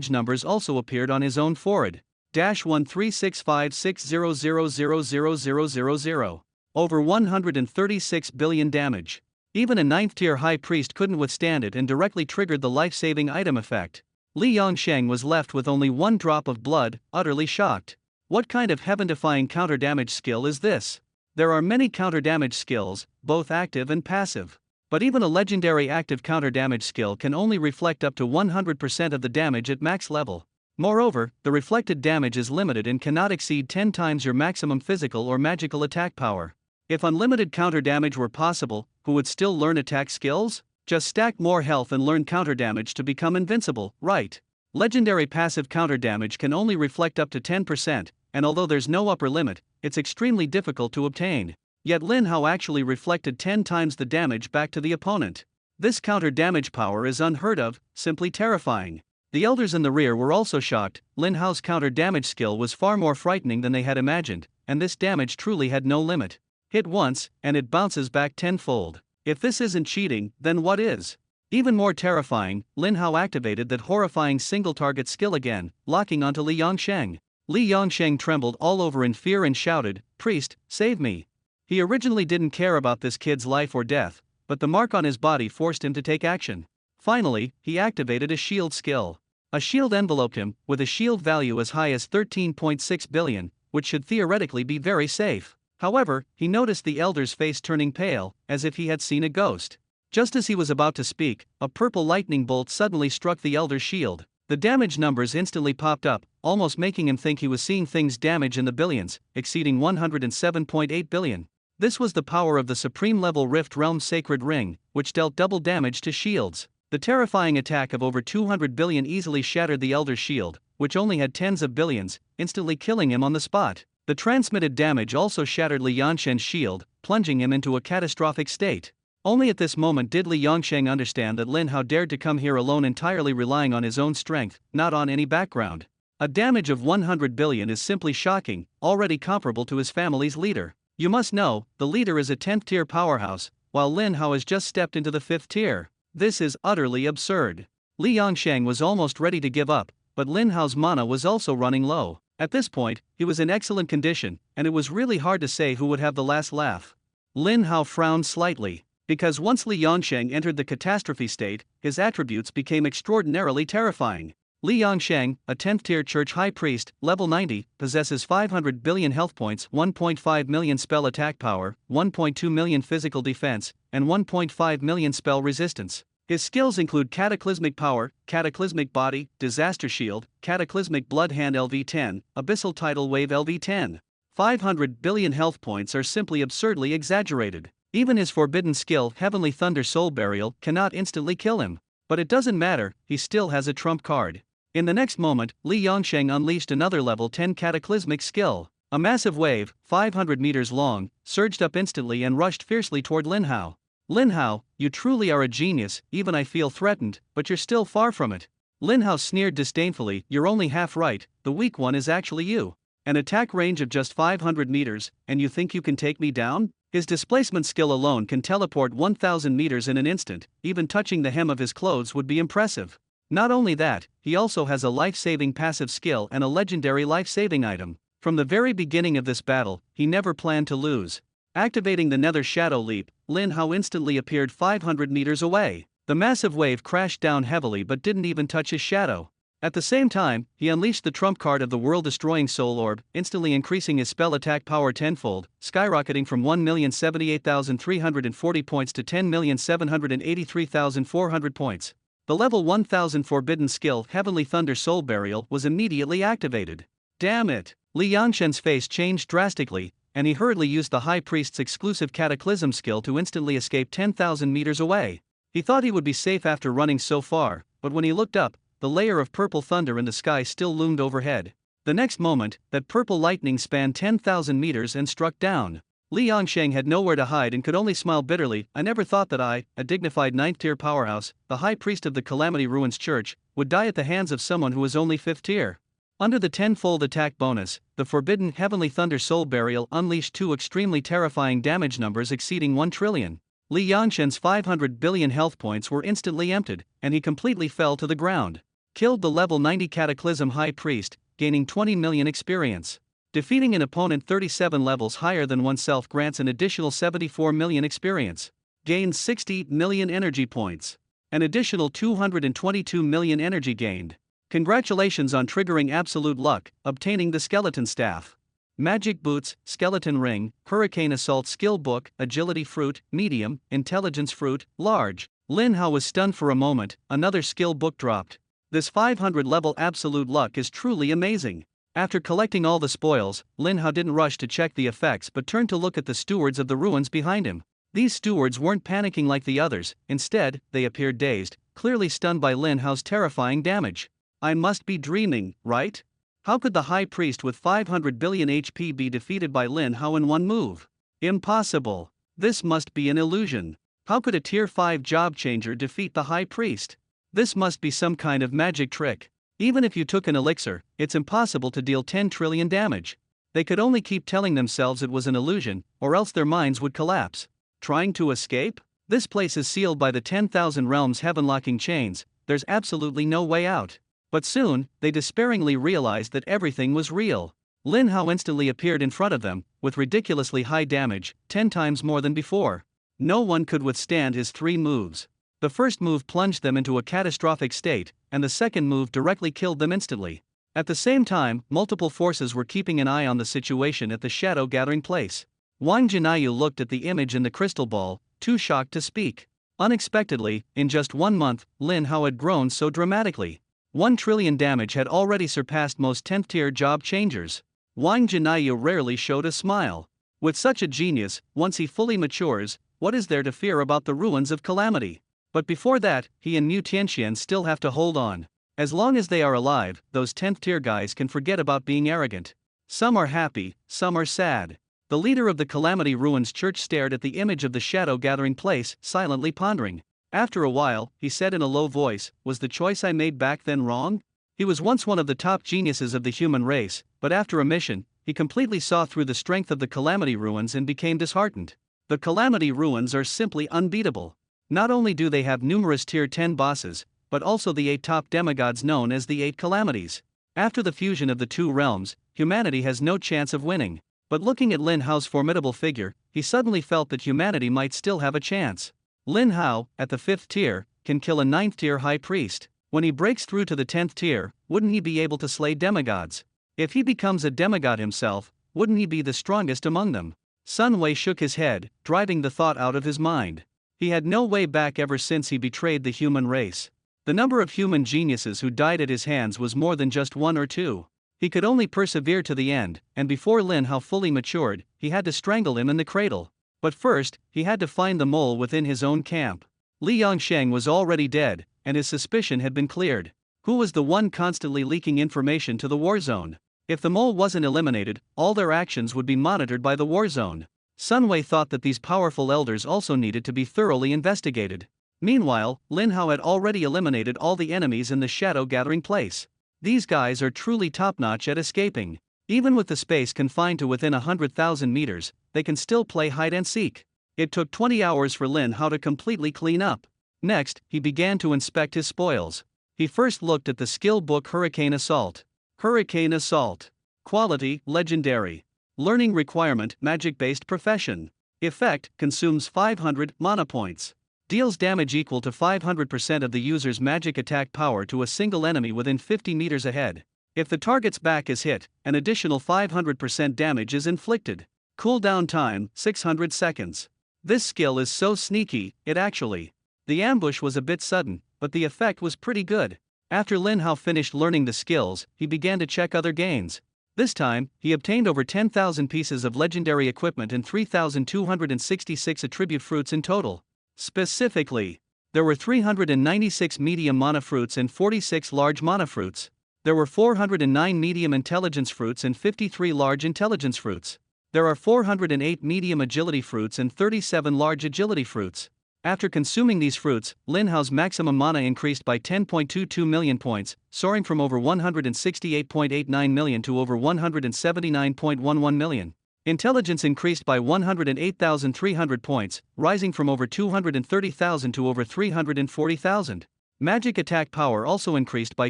Speaker 1: numbers also appeared on his own forehead. -13656000000. Over 136 billion damage. Even a 9th tier High Priest couldn't withstand it and directly triggered the life-saving item effect. Li Yongsheng was left with only one drop of blood, utterly shocked. What kind of heaven-defying counter-damage skill is this? There are many counter-damage skills, both active and passive. But even a legendary active counter-damage skill can only reflect up to 100% of the damage at max level. Moreover, the reflected damage is limited and cannot exceed 10 times your maximum physical or magical attack power. If unlimited counter damage were possible, who would still learn attack skills? Just stack more health and learn counter damage to become invincible, right? Legendary passive counter damage can only reflect up to 10%, and although there's no upper limit, it's extremely difficult to obtain. Yet Lin Hao actually reflected 10 times the damage back to the opponent. This counter damage power is unheard of, simply terrifying. The elders in the rear were also shocked. Lin Hao's counter damage skill was far more frightening than they had imagined, and this damage truly had no limit. Hit once, and it bounces back tenfold. If this isn't cheating, then what is? Even more terrifying, Lin Hao activated that horrifying single-target skill again, locking onto Li Yongsheng. Li Yongsheng trembled all over in fear and shouted, "Priest, save me!" He originally didn't care about this kid's life or death, but the mark on his body forced him to take action. Finally, he activated a shield skill. A shield enveloped him, with a shield value as high as 13.6 billion, which should theoretically be very safe. However, he noticed the elder's face turning pale, as if he had seen a ghost. Just as he was about to speak, a purple lightning bolt suddenly struck the elder's shield. The damage numbers instantly popped up, almost making him think he was seeing things damage in the billions, exceeding 107.8 billion. This was the power of the Supreme Level Rift Realm Sacred Ring, which dealt double damage to shields. The terrifying attack of over 200 billion easily shattered the elder's shield, which only had tens of billions, instantly killing him on the spot. The transmitted damage also shattered Li Yongsheng's shield, plunging him into a catastrophic state. Only at this moment did Li Yongsheng understand that Lin Hao dared to come here alone, entirely relying on his own strength, not on any background. A damage of 100 billion is simply shocking, already comparable to his family's leader. You must know, the leader is a 10th tier powerhouse, while Lin Hao has just stepped into the 5th tier. This is utterly absurd. Li Yongsheng was almost ready to give up, but Lin Hao's mana was also running low. At this point, he was in excellent condition, and it was really hard to say who would have the last laugh. Lin Hao frowned slightly, because once Li Yongsheng entered the catastrophe state, his attributes became extraordinarily terrifying. Li Yongsheng, a 10th tier church high priest, level 90, possesses 500 billion health points, 1.5 million spell attack power, 1.2 million physical defense, and 1.5 million spell resistance. His skills include Cataclysmic Power, Cataclysmic Body, Disaster Shield, Cataclysmic Blood Hand LV10, Abyssal Tidal Wave LV10. 500 billion health points are simply absurdly exaggerated. Even his forbidden skill, Heavenly Thunder Soul Burial, cannot instantly kill him. But it doesn't matter, he still has a trump card. In the next moment, Li Yongsheng unleashed another level 10 cataclysmic skill. A massive wave, 500 meters long, surged up instantly and rushed fiercely toward Lin Hao. Lin Hao, you truly are a genius, even I feel threatened, but you're still far from it. Lin Hao sneered disdainfully, you're only half right, the weak one is actually you. An attack range of just 500 meters, and you think you can take me down? His displacement skill alone can teleport 1,000 meters in an instant, even touching the hem of his clothes would be impressive. Not only that, he also has a life-saving passive skill and a legendary life-saving item. From the very beginning of this battle, he never planned to lose. Activating the Nether Shadow Leap, Lin Hao instantly appeared 500 meters away. The massive wave crashed down heavily but didn't even touch his shadow. At the same time, he unleashed the trump card of the world-destroying Soul Orb, instantly increasing his spell attack power tenfold, skyrocketing from 1,078,340 points to 10,783,400 points. The level 1000 forbidden skill Heavenly Thunder Soul Burial was immediately activated. Damn it! Li Yongsheng's face changed drastically, and he hurriedly used the High Priest's exclusive Cataclysm skill to instantly escape 10,000 meters away. He thought he would be safe after running so far, but when he looked up, the layer of purple thunder in the sky still loomed overhead. The next moment, that purple lightning spanned 10,000 meters and struck down. Li Yongsheng had nowhere to hide and could only smile bitterly. I never thought that I, a dignified 9th-tier powerhouse, the high priest of the Calamity Ruins Church, would die at the hands of someone who was only 5th tier. Under the tenfold attack bonus, the forbidden Heavenly Thunder Soul Burial unleashed two extremely terrifying damage numbers exceeding 1 trillion. Li Yongsheng's 500 billion health points were instantly emptied, and he completely fell to the ground. Killed the level 90 Cataclysm High Priest, gaining 20 million experience. Defeating an opponent 37 levels higher than oneself grants an additional 74 million experience. Gains 60 million energy points. An additional 222 million energy gained. Congratulations on triggering absolute luck, obtaining the Skeleton Staff. Magic Boots, Skeleton Ring, Hurricane Assault Skill Book, Agility Fruit, Medium, Intelligence Fruit, Large. Lin Hao was stunned for a moment. Another skill book dropped. This 500 level absolute luck is truly amazing. After collecting all the spoils, Lin Hao didn't rush to check the effects but turned to look at the stewards of the ruins behind him. These stewards weren't panicking like the others, instead, they appeared dazed, clearly stunned by Lin Hao's terrifying damage. I must be dreaming, right? How could the High Priest with 500 billion HP be defeated by Lin Hao in one move? Impossible. This must be an illusion. How could a tier 5 job changer defeat the High Priest? This must be some kind of magic trick. Even if you took an elixir, it's impossible to deal 10 trillion damage. They could only keep telling themselves it was an illusion, or else their minds would collapse. Trying to escape? This place is sealed by the 10,000 realms heaven-locking chains, there's absolutely no way out. But soon, they despairingly realized that everything was real. Lin Hao instantly appeared in front of them, with ridiculously high damage, 10 times more than before. No one could withstand his 3 moves. The first move plunged them into a catastrophic state, and the second move directly killed them instantly. At the same time, multiple forces were keeping an eye on the situation at the shadow gathering place. Wang Jinayu looked at the image in the crystal ball, too shocked to speak. Unexpectedly, in just 1 month, Lin Hao had grown so dramatically. 1 trillion damage had already surpassed most 10th tier job changers. Wang Jinayu rarely showed a smile. With such a genius, once he fully matures, what is there to fear about the ruins of Calamity? But before that, he and Mu Tianxian still have to hold on. As long as they are alive, those 10th tier guys can forget about being arrogant. Some are happy, some are sad. The leader of the Calamity Ruins Church stared at the image of the shadow gathering place, silently pondering. After a while, he said in a low voice, "Was the choice I made back then wrong?" He was once one of the top geniuses of the human race, but after a mission, he completely saw through the strength of the Calamity Ruins and became disheartened. The Calamity Ruins are simply unbeatable. Not only do they have numerous tier 10 bosses, but also the 8 top demigods known as the 8 Calamities. After the fusion of the 2 realms, humanity has no chance of winning. But looking at Lin Hao's formidable figure, he suddenly felt that humanity might still have a chance. Lin Hao, at the 5th tier, can kill a 9th tier high priest. When he breaks through to the 10th tier, wouldn't he be able to slay demigods? If he becomes a demigod himself, wouldn't he be the strongest among them? Sun Wei shook his head, driving the thought out of his mind. He had no way back ever since he betrayed the human race. The number of human geniuses who died at his hands was more than just 1 or 2. He could only persevere to the end, and before Lin Hao fully matured, he had to strangle him in the cradle. But first, he had to find the mole within his own camp. Li Yongsheng was already dead, and his suspicion had been cleared. Who was the one constantly leaking information to the war zone? If the mole wasn't eliminated, all their actions would be monitored by the war zone. Sun Wei thought that these powerful elders also needed to be thoroughly investigated. Meanwhile, Lin Hao had already eliminated all the enemies in the shadow gathering place. These guys are truly top-notch at escaping. Even with the space confined to within 100,000 meters, they can still play hide-and-seek. It took 20 hours for Lin Hao to completely clean up. Next, he began to inspect his spoils. He first looked at the skill book Hurricane Assault. Hurricane Assault. Quality, Legendary. Learning requirement, Magic-based profession. Effect, consumes 500 mana points. Deals damage equal to 500% of the user's magic attack power to a single enemy within 50 meters ahead. If the target's back is hit, an additional 500% damage is inflicted. Cooldown time, 600 seconds. This skill is so sneaky, the ambush was a bit sudden, but the effect was pretty good. After Lin Hao finished learning the skills, he began to check other gains. This time, he obtained over 10,000 pieces of legendary equipment and 3,266 attribute fruits in total. Specifically, there were 396 medium mana fruits and 46 large mana fruits. There were 409 medium intelligence fruits and 53 large intelligence fruits. There are 408 medium agility fruits and 37 large agility fruits. After consuming these fruits, Lin Hao's maximum mana increased by 10.22 million points, soaring from over 168.89 million to over 179.11 million. Intelligence increased by 108,300 points, rising from over 230,000 to over 340,000. Magic attack power also increased by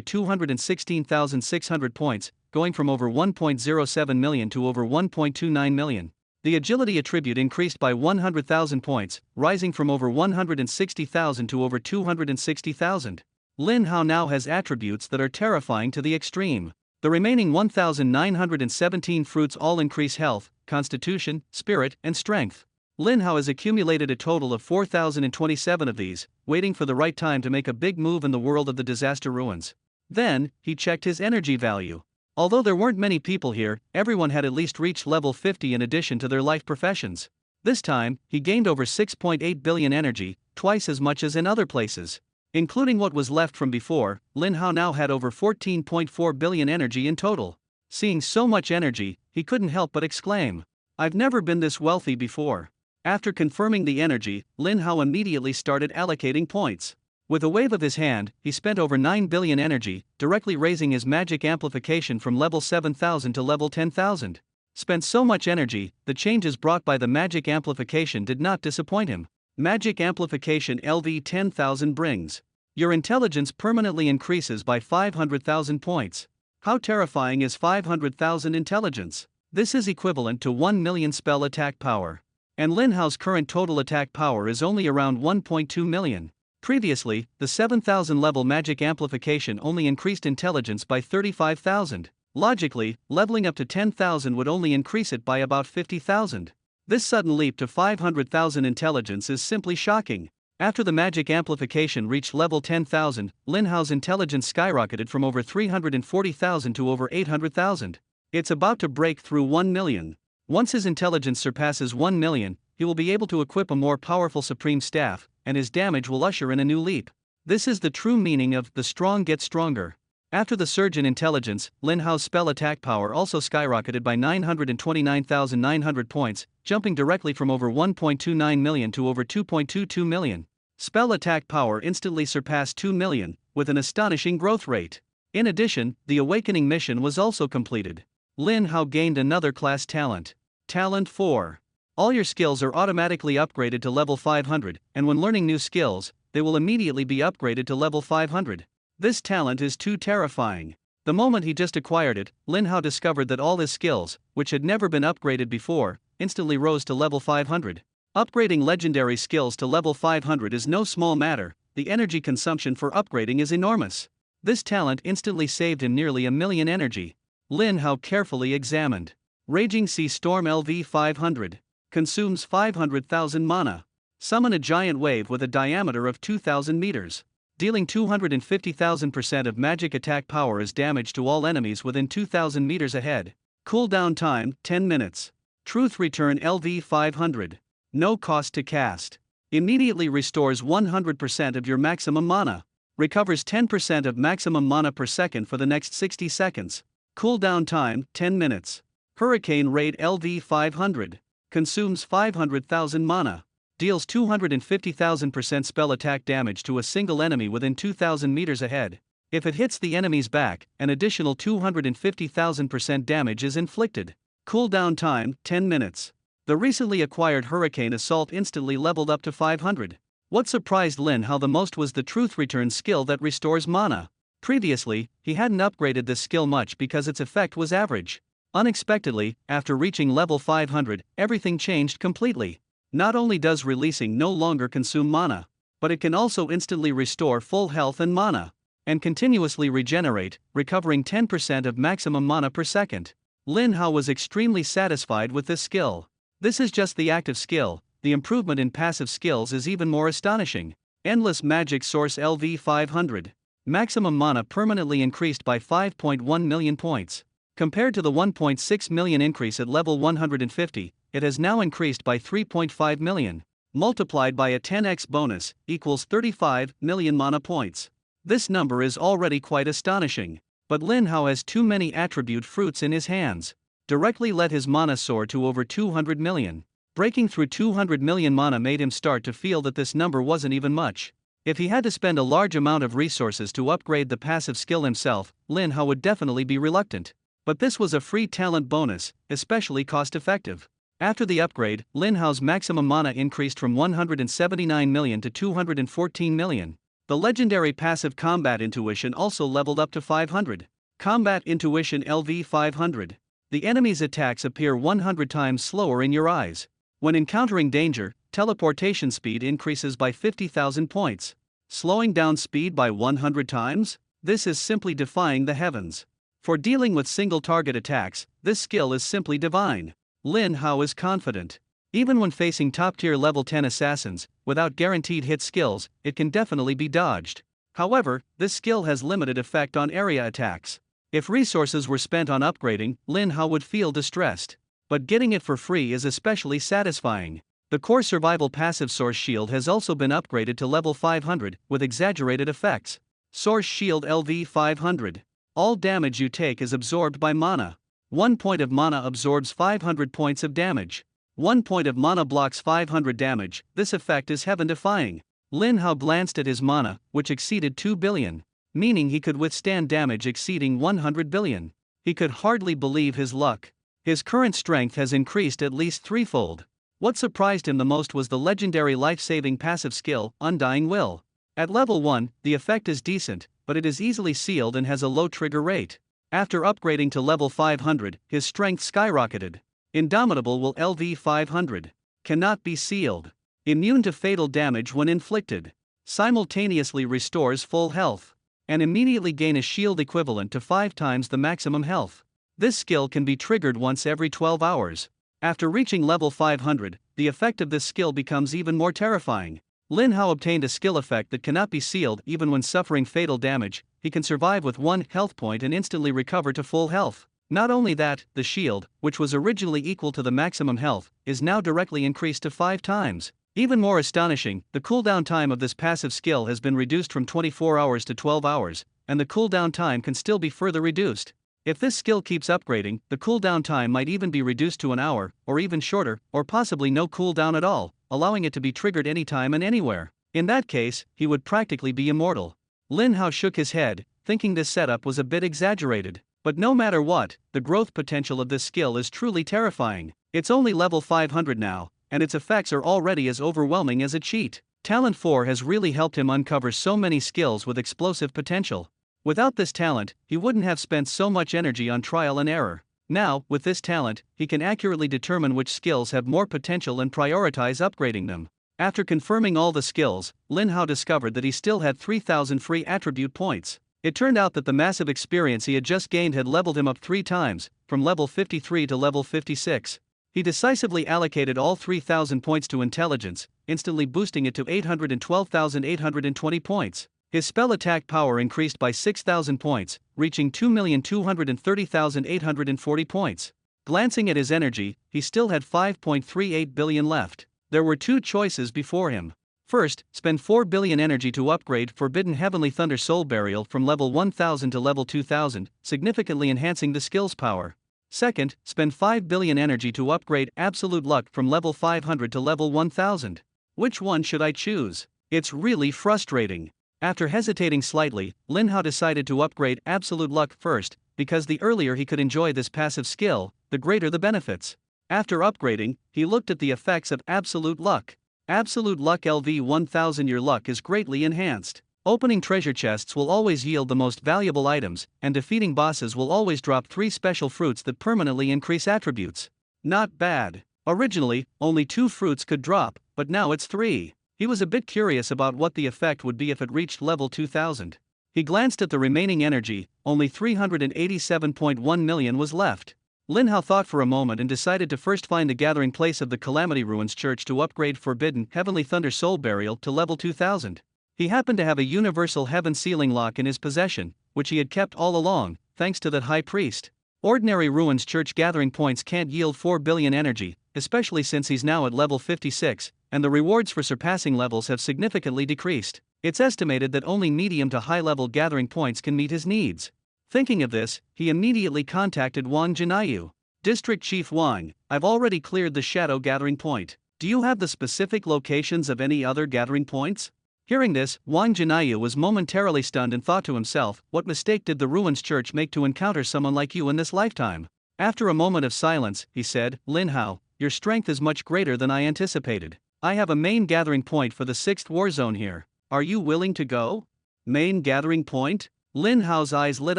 Speaker 1: 216,600 points, going from over 1.07 million to over 1.29 million. The agility attribute increased by 100,000 points, rising from over 160,000 to over 260,000. Lin Hao now has attributes that are terrifying to the extreme. The remaining 1,917 fruits all increase health, constitution, spirit, and strength. Lin Hao has accumulated a total of 4,027 of these, waiting for the right time to make a big move in the world of the disaster ruins. Then, he checked his energy value. Although there weren't many people here, everyone had at least reached level 50 in addition to their life professions. This time, he gained over 6.8 billion energy, twice as much as in other places. Including what was left from before, Lin Hao now had over 14.4 billion energy in total. Seeing so much energy, he couldn't help but exclaim, "I've never been this wealthy before." After confirming the energy, Lin Hao immediately started allocating points. With a wave of his hand, he spent over 9 billion energy, directly raising his magic amplification from level 7,000 to level 10,000. Spent so much energy, the changes brought by the magic amplification did not disappoint him. Magic amplification LV 10,000 brings. Your intelligence permanently increases by 500,000 points. How terrifying is 500,000 intelligence? This is equivalent to 1 million spell attack power. And Lin Hao's current total attack power is only around 1.2 million. Previously, the 7,000 level magic amplification only increased intelligence by 35,000. Logically, leveling up to 10,000 would only increase it by about 50,000. This sudden leap to 500,000 intelligence is simply shocking. After the magic amplification reached level 10,000, Lin Hao's intelligence skyrocketed from over 340,000 to over 800,000. It's about to break through 1 million. Once his intelligence surpasses 1 million, he will be able to equip a more powerful supreme staff, and his damage will usher in a new leap. This is the true meaning of the strong get stronger. After the surge in intelligence, Lin Hao's spell attack power also skyrocketed by 929,900 points, jumping directly from over 1.29 million to over 2.22 million. Spell attack power instantly surpassed 2 million, with an astonishing growth rate. In addition, the awakening mission was also completed. Lin Hao gained another class talent. Talent 4. All your skills are automatically upgraded to level 500, and when learning new skills, they will immediately be upgraded to level 500. This talent is too terrifying. The moment he just acquired it, Lin Hao discovered that all his skills, which had never been upgraded before, instantly rose to level 500. Upgrading legendary skills to level 500 is no small matter, the energy consumption for upgrading is enormous. This talent instantly saved him nearly 1 million energy. Lin Hao carefully examined. Raging Sea Storm LV 500. Consumes 500,000 mana. Summon a giant wave with a diameter of 2,000 meters. Dealing 250,000% of magic attack power as damage to all enemies within 2,000 meters ahead. Cooldown time, 10 minutes. Truth Return LV 500. No cost to cast. Immediately restores 100% of your maximum mana. Recovers 10% of maximum mana per second for the next 60 seconds. Cooldown time, 10 minutes. Hurricane Raid LV 500. Consumes 500,000 mana. Deals 250,000% spell attack damage to a single enemy within 2,000 meters ahead. If it hits the enemy's back, an additional 250,000% damage is inflicted. Cooldown time, 10 minutes. The recently acquired Hurricane Assault instantly leveled up to 500. What surprised Lin Hao the most was the Truth Return skill that restores mana. Previously, he hadn't upgraded this skill much because its effect was average. Unexpectedly, after reaching level 500, everything changed completely. Not only does releasing no longer consume mana, but it can also instantly restore full health and mana, and continuously regenerate, recovering 10% of maximum mana per second. Lin Hao was extremely satisfied with this skill. This is just the active skill, the improvement in passive skills is even more astonishing. Endless Magic Source LV 500. Maximum mana permanently increased by 5.1 million points. Compared to the 1.6 million increase at level 150, it has now increased by 3.5 million. Multiplied by a 10x bonus, equals 35 million mana points. This number is already quite astonishing. But Lin Hao has too many attribute fruits in his hands. directly let his mana soar to over 200 million. Breaking through 200 million mana made him start to feel that this number wasn't even much. If he had to spend a large amount of resources to upgrade the passive skill himself, Lin Hao would definitely be reluctant. But this was a free talent bonus, especially cost-effective. After the upgrade, Lin Hao's maximum mana increased from 179 million to 214 million. The legendary passive Combat Intuition also leveled up to 500. Combat Intuition LV 500. The enemy's attacks appear 100 times slower in your eyes. When encountering danger, teleportation speed increases by 50,000 points. Slowing down speed by 100 times? This is simply defying the heavens. For dealing with single-target attacks, this skill is simply divine. Lin Hao is confident. Even when facing top-tier level 10 assassins, without guaranteed hit skills, it can definitely be dodged. However, this skill has limited effect on area attacks. If resources were spent on upgrading, Lin Hao would feel distressed. But getting it for free is especially satisfying. The core survival passive Source Shield has also been upgraded to level 500, with exaggerated effects. Source Shield LV 500. All damage you take is absorbed by mana. 1 point of mana absorbs 500 points of damage. 1 point of mana blocks 500 damage. This effect is heaven-defying. Lin Hao glanced at his mana, which exceeded 2 billion. Meaning he could withstand damage exceeding 100 billion. He could hardly believe his luck. His current strength has increased at least threefold. What surprised him the most was the legendary life-saving passive skill, Undying Will. At level 1, the effect is decent, but it is easily sealed and has a low trigger rate. After upgrading to level 500, his strength skyrocketed. Indomitable Will LV 500. Cannot be sealed. Immune to fatal damage when inflicted. Simultaneously restores full health. And immediately gain a shield equivalent to 5 times the maximum health. This skill can be triggered once every 12 hours. After reaching level 500, the effect of this skill becomes even more terrifying. Lin Hao obtained a skill effect that cannot be sealed even when suffering fatal damage. He can survive with 1 health point and instantly recover to full health. Not only that, the shield, which was originally equal to the maximum health, is now directly increased to 5 times. Even more astonishing, the cooldown time of this passive skill has been reduced from 24 hours to 12 hours, and the cooldown time can still be further reduced. If this skill keeps upgrading, the cooldown time might even be reduced to an hour, or even shorter, or possibly no cooldown at all, allowing it to be triggered anytime and anywhere. In that case, he would practically be immortal. Lin Hao shook his head, thinking this setup was a bit exaggerated. But no matter what, the growth potential of this skill is truly terrifying. It's only level 500 now, and its effects are already as overwhelming as a cheat. Talent 4 has really helped him uncover so many skills with explosive potential. Without this talent, he wouldn't have spent so much energy on trial and error. Now, with this talent, he can accurately determine which skills have more potential and prioritize upgrading them. After confirming all the skills, Lin Hao discovered that he still had 3,000 free attribute points. It turned out that the massive experience he had just gained had leveled him up 3 times, from level 53 to level 56. He decisively allocated all 3,000 points to intelligence, instantly boosting it to 812,820 points. His spell attack power increased by 6,000 points, reaching 2,230,840 points. Glancing at his energy, he still had 5.38 billion left. There were 2 choices before him. First, spend 4 billion energy to upgrade Forbidden Heavenly Thunder Soul Burial from level 1000 to level 2000, significantly enhancing the skill's power. Second, spend 5 billion energy to upgrade Absolute Luck from level 500 to level 1000. Which one should I choose? It's really frustrating. After hesitating slightly, Lin Hao decided to upgrade Absolute Luck first, because the earlier he could enjoy this passive skill, the greater the benefits. After upgrading, he looked at the effects of Absolute Luck. Absolute Luck LV 1000. Your luck is greatly enhanced. Opening treasure chests will always yield the most valuable items, and defeating bosses will always drop 3 special fruits that permanently increase attributes. Not bad. Originally, only 2 fruits could drop, but now it's 3. He was a bit curious about what the effect would be if it reached level 2000. He glanced at the remaining energy, only 387.1 million was left. Lin Hao thought for a moment and decided to first find the gathering place of the Calamity Ruins Church to upgrade Forbidden Heavenly Thunder Soul Burial to level 2000. He happened to have a Universal Heaven Sealing Lock in his possession, which he had kept all along, thanks to that High Priest. Ordinary Ruins Church gathering points can't yield 4 billion energy, especially since he's now at level 56, and the rewards for surpassing levels have significantly decreased. It's estimated that only medium to high-level gathering points can meet his needs. Thinking of this, he immediately contacted Wang Jinayu. District Chief Wang, I've already cleared the shadow gathering point. Do you have the specific locations of any other gathering points? Hearing this, Wang Jinaya was momentarily stunned and thought to himself, what mistake did the Ruins Church make to encounter someone like you in this lifetime? After a moment of silence, he said, Lin Hao, your strength is much greater than I anticipated. I have a main gathering point for the 6th war zone here. Are you willing to go? Main gathering point? Lin Hao's eyes lit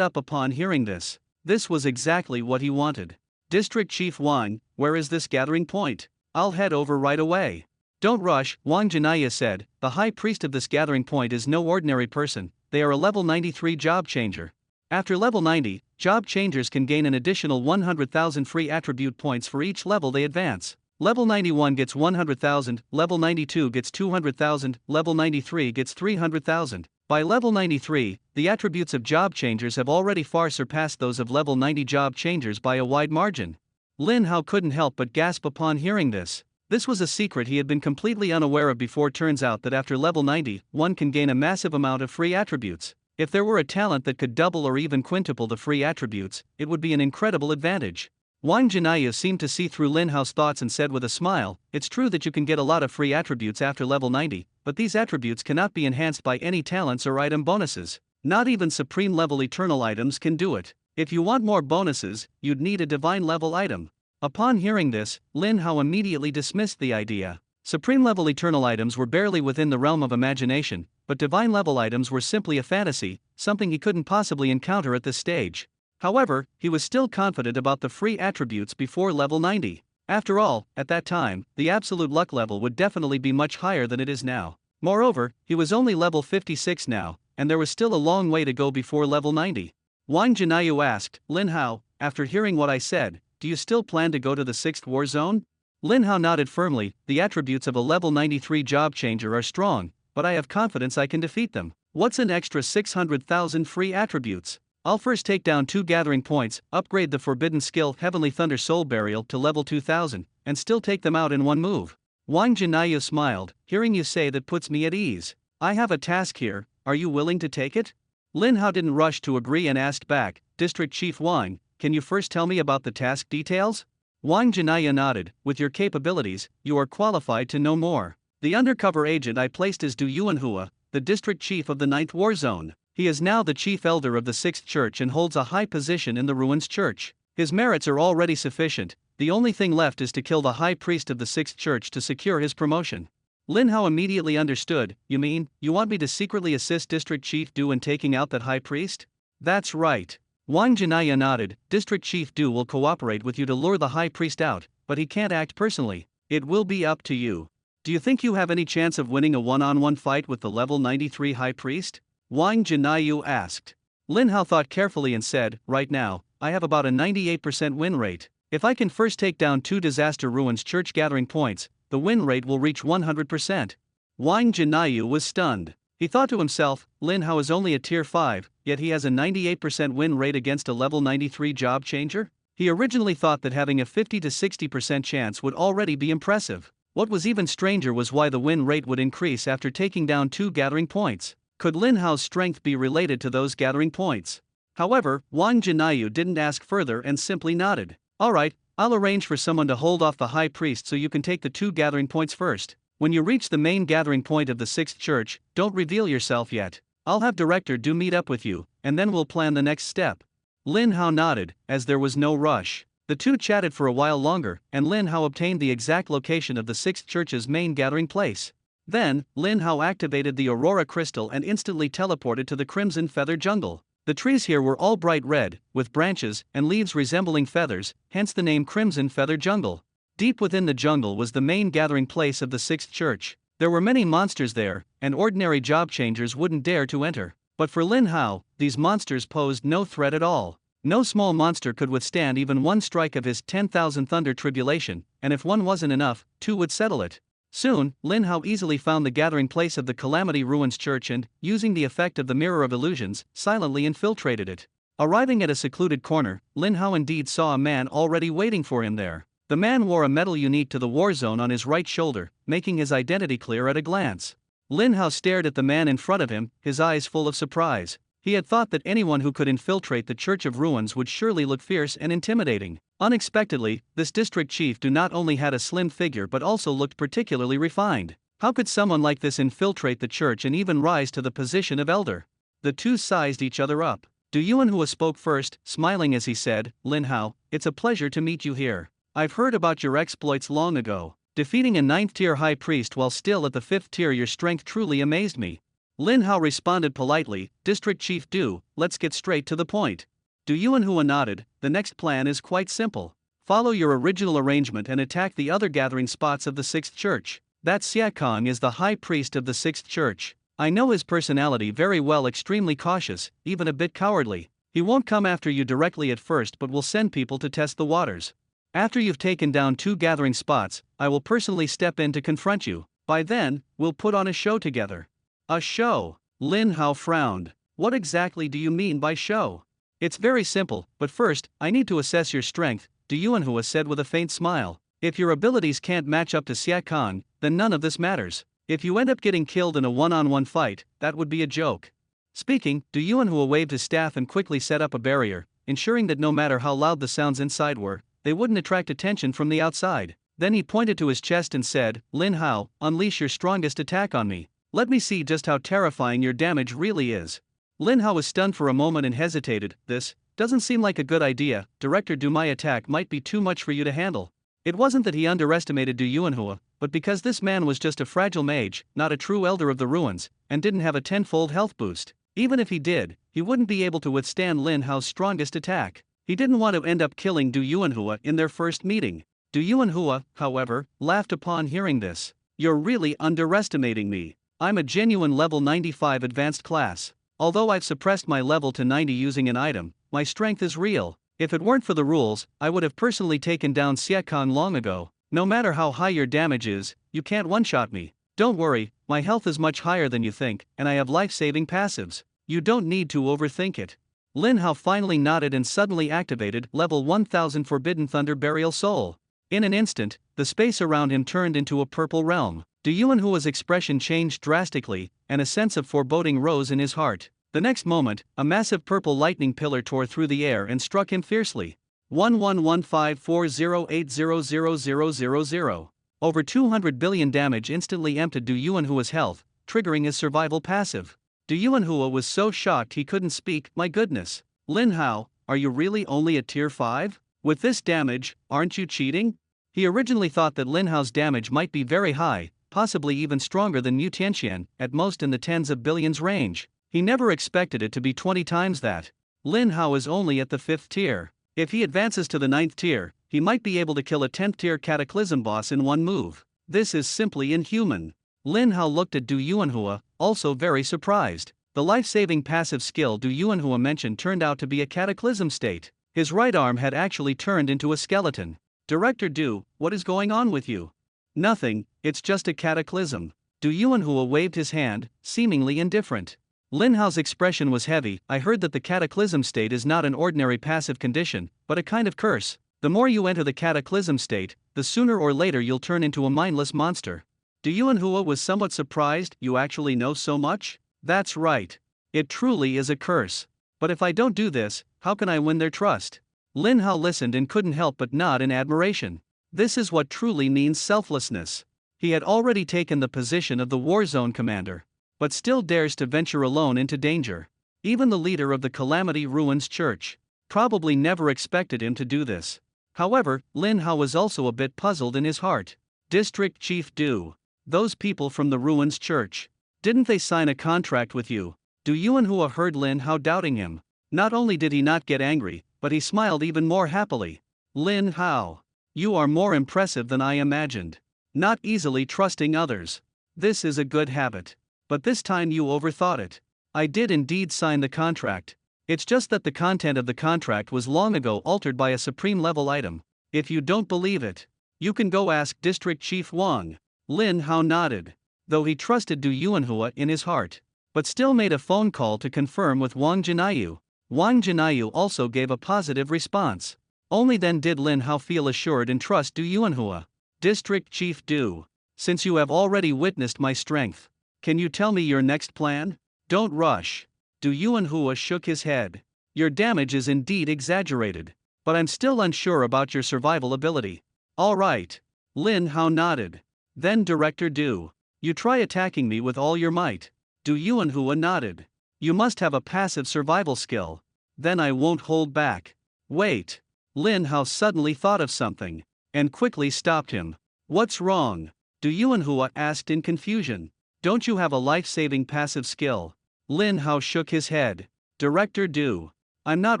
Speaker 1: up upon hearing this. This was exactly what he wanted. District Chief Wang, where is this gathering point? I'll head over right away. Don't rush, Wang Jinaya said, the high priest of this gathering point is no ordinary person, they are a level 93 job changer. After level 90, job changers can gain an additional 100,000 free attribute points for each level they advance. Level 91 gets 100,000, level 92 gets 200,000, level 93 gets 300,000. By level 93, the attributes of job changers have already far surpassed those of level 90 job changers by a wide margin. Lin Hao couldn't help but gasp upon hearing this. This was a secret he had been completely unaware of before. Turns out that after level 90, one can gain a massive amount of free attributes. If there were a talent that could double or even quintuple the free attributes, it would be an incredible advantage. Wang Jinaya seemed to see through Lin Hao's thoughts and said with a smile, it's true that you can get a lot of free attributes after level 90, but these attributes cannot be enhanced by any talents or item bonuses. Not even supreme level eternal items can do it. If you want more bonuses, you'd need a divine level item. Upon hearing this, Lin Hao immediately dismissed the idea. Supreme level eternal items were barely within the realm of imagination, but divine level items were simply a fantasy, something he couldn't possibly encounter at this stage. However, he was still confident about the free attributes before level 90. After all, at that time, the absolute luck level would definitely be much higher than it is now. Moreover, he was only level 56 now, and there was still a long way to go before level 90. Wang Jinaya asked, Lin Hao, after hearing what I said, do you still plan to go to the 6th war zone? Lin Hao nodded firmly, the attributes of a level 93 job changer are strong, but I have confidence I can defeat them. What's an extra 600,000 free attributes? I'll first take down 2 gathering points, upgrade the forbidden skill Heavenly Thunder Soul Burial to level 2000, and still take them out in one move. Wang Jinaya smiled, hearing you say that puts me at ease. I have a task here, are you willing to take it? Lin Hao didn't rush to agree and asked back, District Chief Wang, can you first tell me about the task details? Wang Jinaya nodded, with your capabilities, you are qualified to know more. The undercover agent I placed is Du Yuanhua, the District Chief of the 9th War Zone. He is now the chief elder of the 6th church and holds a high position in the Ruins Church. His merits are already sufficient, the only thing left is to kill the high priest of the 6th church to secure his promotion. Lin Hao immediately understood, you mean, you want me to secretly assist District Chief Du in taking out that high priest? That's right. Wang Jinaya nodded, District Chief Du will cooperate with you to lure the high priest out, but he can't act personally. It will be up to you. Do you think you have any chance of winning a one-on-one fight with the level 93 high priest? Wang Jinaya asked. Lin Hao thought carefully and said, right now, I have about a 98% win rate. If I can first take down 2 Disaster Ruins Church gathering points, the win rate will reach 100%. Wang Jinaya was stunned. He thought to himself, Lin Hao is only a tier 5, yet he has a 98% win rate against a level 93 job changer? He originally thought that having a 50 to 60% chance would already be impressive. What was even stranger was why the win rate would increase after taking down 2 gathering points. Could Lin Hao's strength be related to those gathering points? However, Wang Jinaya didn't ask further and simply nodded. Alright, I'll arrange for someone to hold off the high priest so you can take the 2 gathering points first. When you reach the main gathering point of the 6th church, don't reveal yourself yet. I'll have Director Du meet up with you, and then we'll plan the next step. Lin Hao nodded, as there was no rush. The two chatted for a while longer, and Lin Hao obtained the exact location of the 6th church's main gathering place. Then, Lin Hao activated the Aurora Crystal and instantly teleported to the Crimson Feather Jungle. The trees here were all bright red, with branches and leaves resembling feathers, hence the name Crimson Feather Jungle. Deep within the jungle was the main gathering place of the 6th church. There were many monsters there, and ordinary job changers wouldn't dare to enter. But for Lin Hao, these monsters posed no threat at all. No small monster could withstand even one strike of his 10,000 Thunder Tribulation, and if one wasn't enough, 2 would settle it. Soon, Lin Hao easily found the gathering place of the Calamity Ruins Church and, using the effect of the Mirror of Illusions, silently infiltrated it. Arriving at a secluded corner, Lin Hao indeed saw a man already waiting for him there. The man wore a medal unique to the war zone on his right shoulder, making his identity clear at a glance. Lin Hao stared at the man in front of him, his eyes full of surprise. He had thought that anyone who could infiltrate the Church of Ruins would surely look fierce and intimidating. Unexpectedly, this district chief do not only had a slim figure but also looked particularly refined. How could someone like this infiltrate the church and even rise to the position of elder? The two sized each other up. Du Yuanhua spoke first, smiling as he said, "Lin Hao, it's a pleasure to meet you here. I've heard about your exploits long ago. Defeating a 9th-tier high priest while still at the 5th tier, your strength truly amazed me." Lin Hao responded politely, "District Chief Du, let's get straight to the point." Du Yuanhua nodded. "The next plan is quite simple. Follow your original arrangement and attack the other gathering spots of the 6th church. That Xia Kong is the high priest of the 6th church. I know his personality very well, extremely cautious, even a bit cowardly. He won't come after you directly at first but will send people to test the waters. After you've taken down 2 gathering spots, I will personally step in to confront you. By then, we'll put on a show together." "A show?" Lin Hao frowned. "What exactly do you mean by show?" "It's very simple, but first, I need to assess your strength," Du Yuanhua said with a faint smile. "If your abilities can't match up to Xia Kong, then none of this matters. If you end up getting killed in a one-on-one fight, that would be a joke." Speaking, Du Yuanhua waved his staff and quickly set up a barrier, ensuring that no matter how loud the sounds inside were, they wouldn't attract attention from the outside. Then he pointed to his chest and said, "Lin Hao, unleash your strongest attack on me. Let me see just how terrifying your damage really is." Lin Hao was stunned for a moment and hesitated. "This doesn't seem like a good idea, Director Du. My attack might be too much for you to handle." It wasn't that he underestimated Du Yuanhua, but because this man was just a fragile mage, not a true elder of the ruins, and didn't have a 10-fold health boost. Even if he did, he wouldn't be able to withstand Lin Hao's strongest attack. He didn't want to end up killing Du Yuanhua in their first meeting. Du Yuanhua, however, laughed upon hearing this. "You're really underestimating me. I'm a genuine level 95 advanced class. Although I've suppressed my level to 90 using an item, my strength is real. If it weren't for the rules, I would have personally taken down Xia Kong long ago. No matter how high your damage is, you can't one-shot me. Don't worry, my health is much higher than you think, and I have life-saving passives. You don't need to overthink it." Lin Hao finally nodded and suddenly activated level 1000 Forbidden Thunder Burial Soul. In an instant, the space around him turned into a purple realm. Du Yuanhua's expression changed drastically, and a sense of foreboding rose in his heart. The next moment, a massive purple lightning pillar tore through the air and struck him fiercely. 111540800000. Over 200 billion damage instantly emptied Du Yuanhua's health, triggering his survival passive. Du Yuanhua was so shocked he couldn't speak. "My goodness. Lin Hao, are you really only at tier 5? With this damage, aren't you cheating?" He originally thought that Lin Hao's damage might be very high, possibly even stronger than Mu Tianxian, at most in the tens of billions range. He never expected it to be 20 times that. Lin Hao is only at the 5th tier. If he advances to the 9th tier, he might be able to kill a 10th tier Cataclysm boss in one move. This is simply inhuman. Lin Hao looked at Du Yuanhua, also very surprised. The life-saving passive skill Du Yuanhua mentioned turned out to be a Cataclysm state. His right arm had actually turned into a skeleton. "Director Du, what is going on with you?" "Nothing, it's just a cataclysm." Du Yuanhua waved his hand, seemingly indifferent. Lin Hao's expression was heavy. "I heard that the cataclysm state is not an ordinary passive condition, but a kind of curse. The more you enter the cataclysm state, the sooner or later you'll turn into a mindless monster." Du Yuanhua was somewhat surprised. "You actually know so much?" "That's right. It truly is a curse. But if I don't do this, how can I win their trust?" Lin Hao listened and couldn't help but nod in admiration. This is what truly means selflessness. He had already taken the position of the war zone commander, but still dares to venture alone into danger. Even the leader of the Calamity Ruins Church probably never expected him to do this. However, Lin Hao was also a bit puzzled in his heart. "District Chief Du, those people from the Ruins Church, didn't they sign a contract with you?" Du Yuanhua heard Lin Hao doubting him. Not only did he not get angry, but he smiled even more happily. "Lin Hao, you are more impressive than I imagined. Not easily trusting others. This is a good habit. But this time you overthought it. I did indeed sign the contract. It's just that the content of the contract was long ago altered by a supreme level item. If you don't believe it, you can go ask District Chief Wang." Lin Hao nodded, though he trusted Du Yuanhua in his heart, but still made a phone call to confirm with Wang Jinayu. Wang Jinayu also gave a positive response. Only then did Lin Hao feel assured and trust Du Yuanhua. "District Chief Du, since you have already witnessed my strength, can you tell me your next plan? Don't rush. Du Yuanhua shook his head. Your damage is indeed exaggerated. But I'm still unsure about your survival ability. Alright. Lin Hao nodded. Then Director Du. You try attacking me with all your might. Du Yuanhua nodded. You must have a passive survival skill. Then I won't hold back. Wait. Lin Hao suddenly thought of something, and quickly stopped him. What's wrong? Du Yuanhua asked in confusion. Don't you have a life-saving passive skill? Lin Hao shook his head. Director Du. I'm not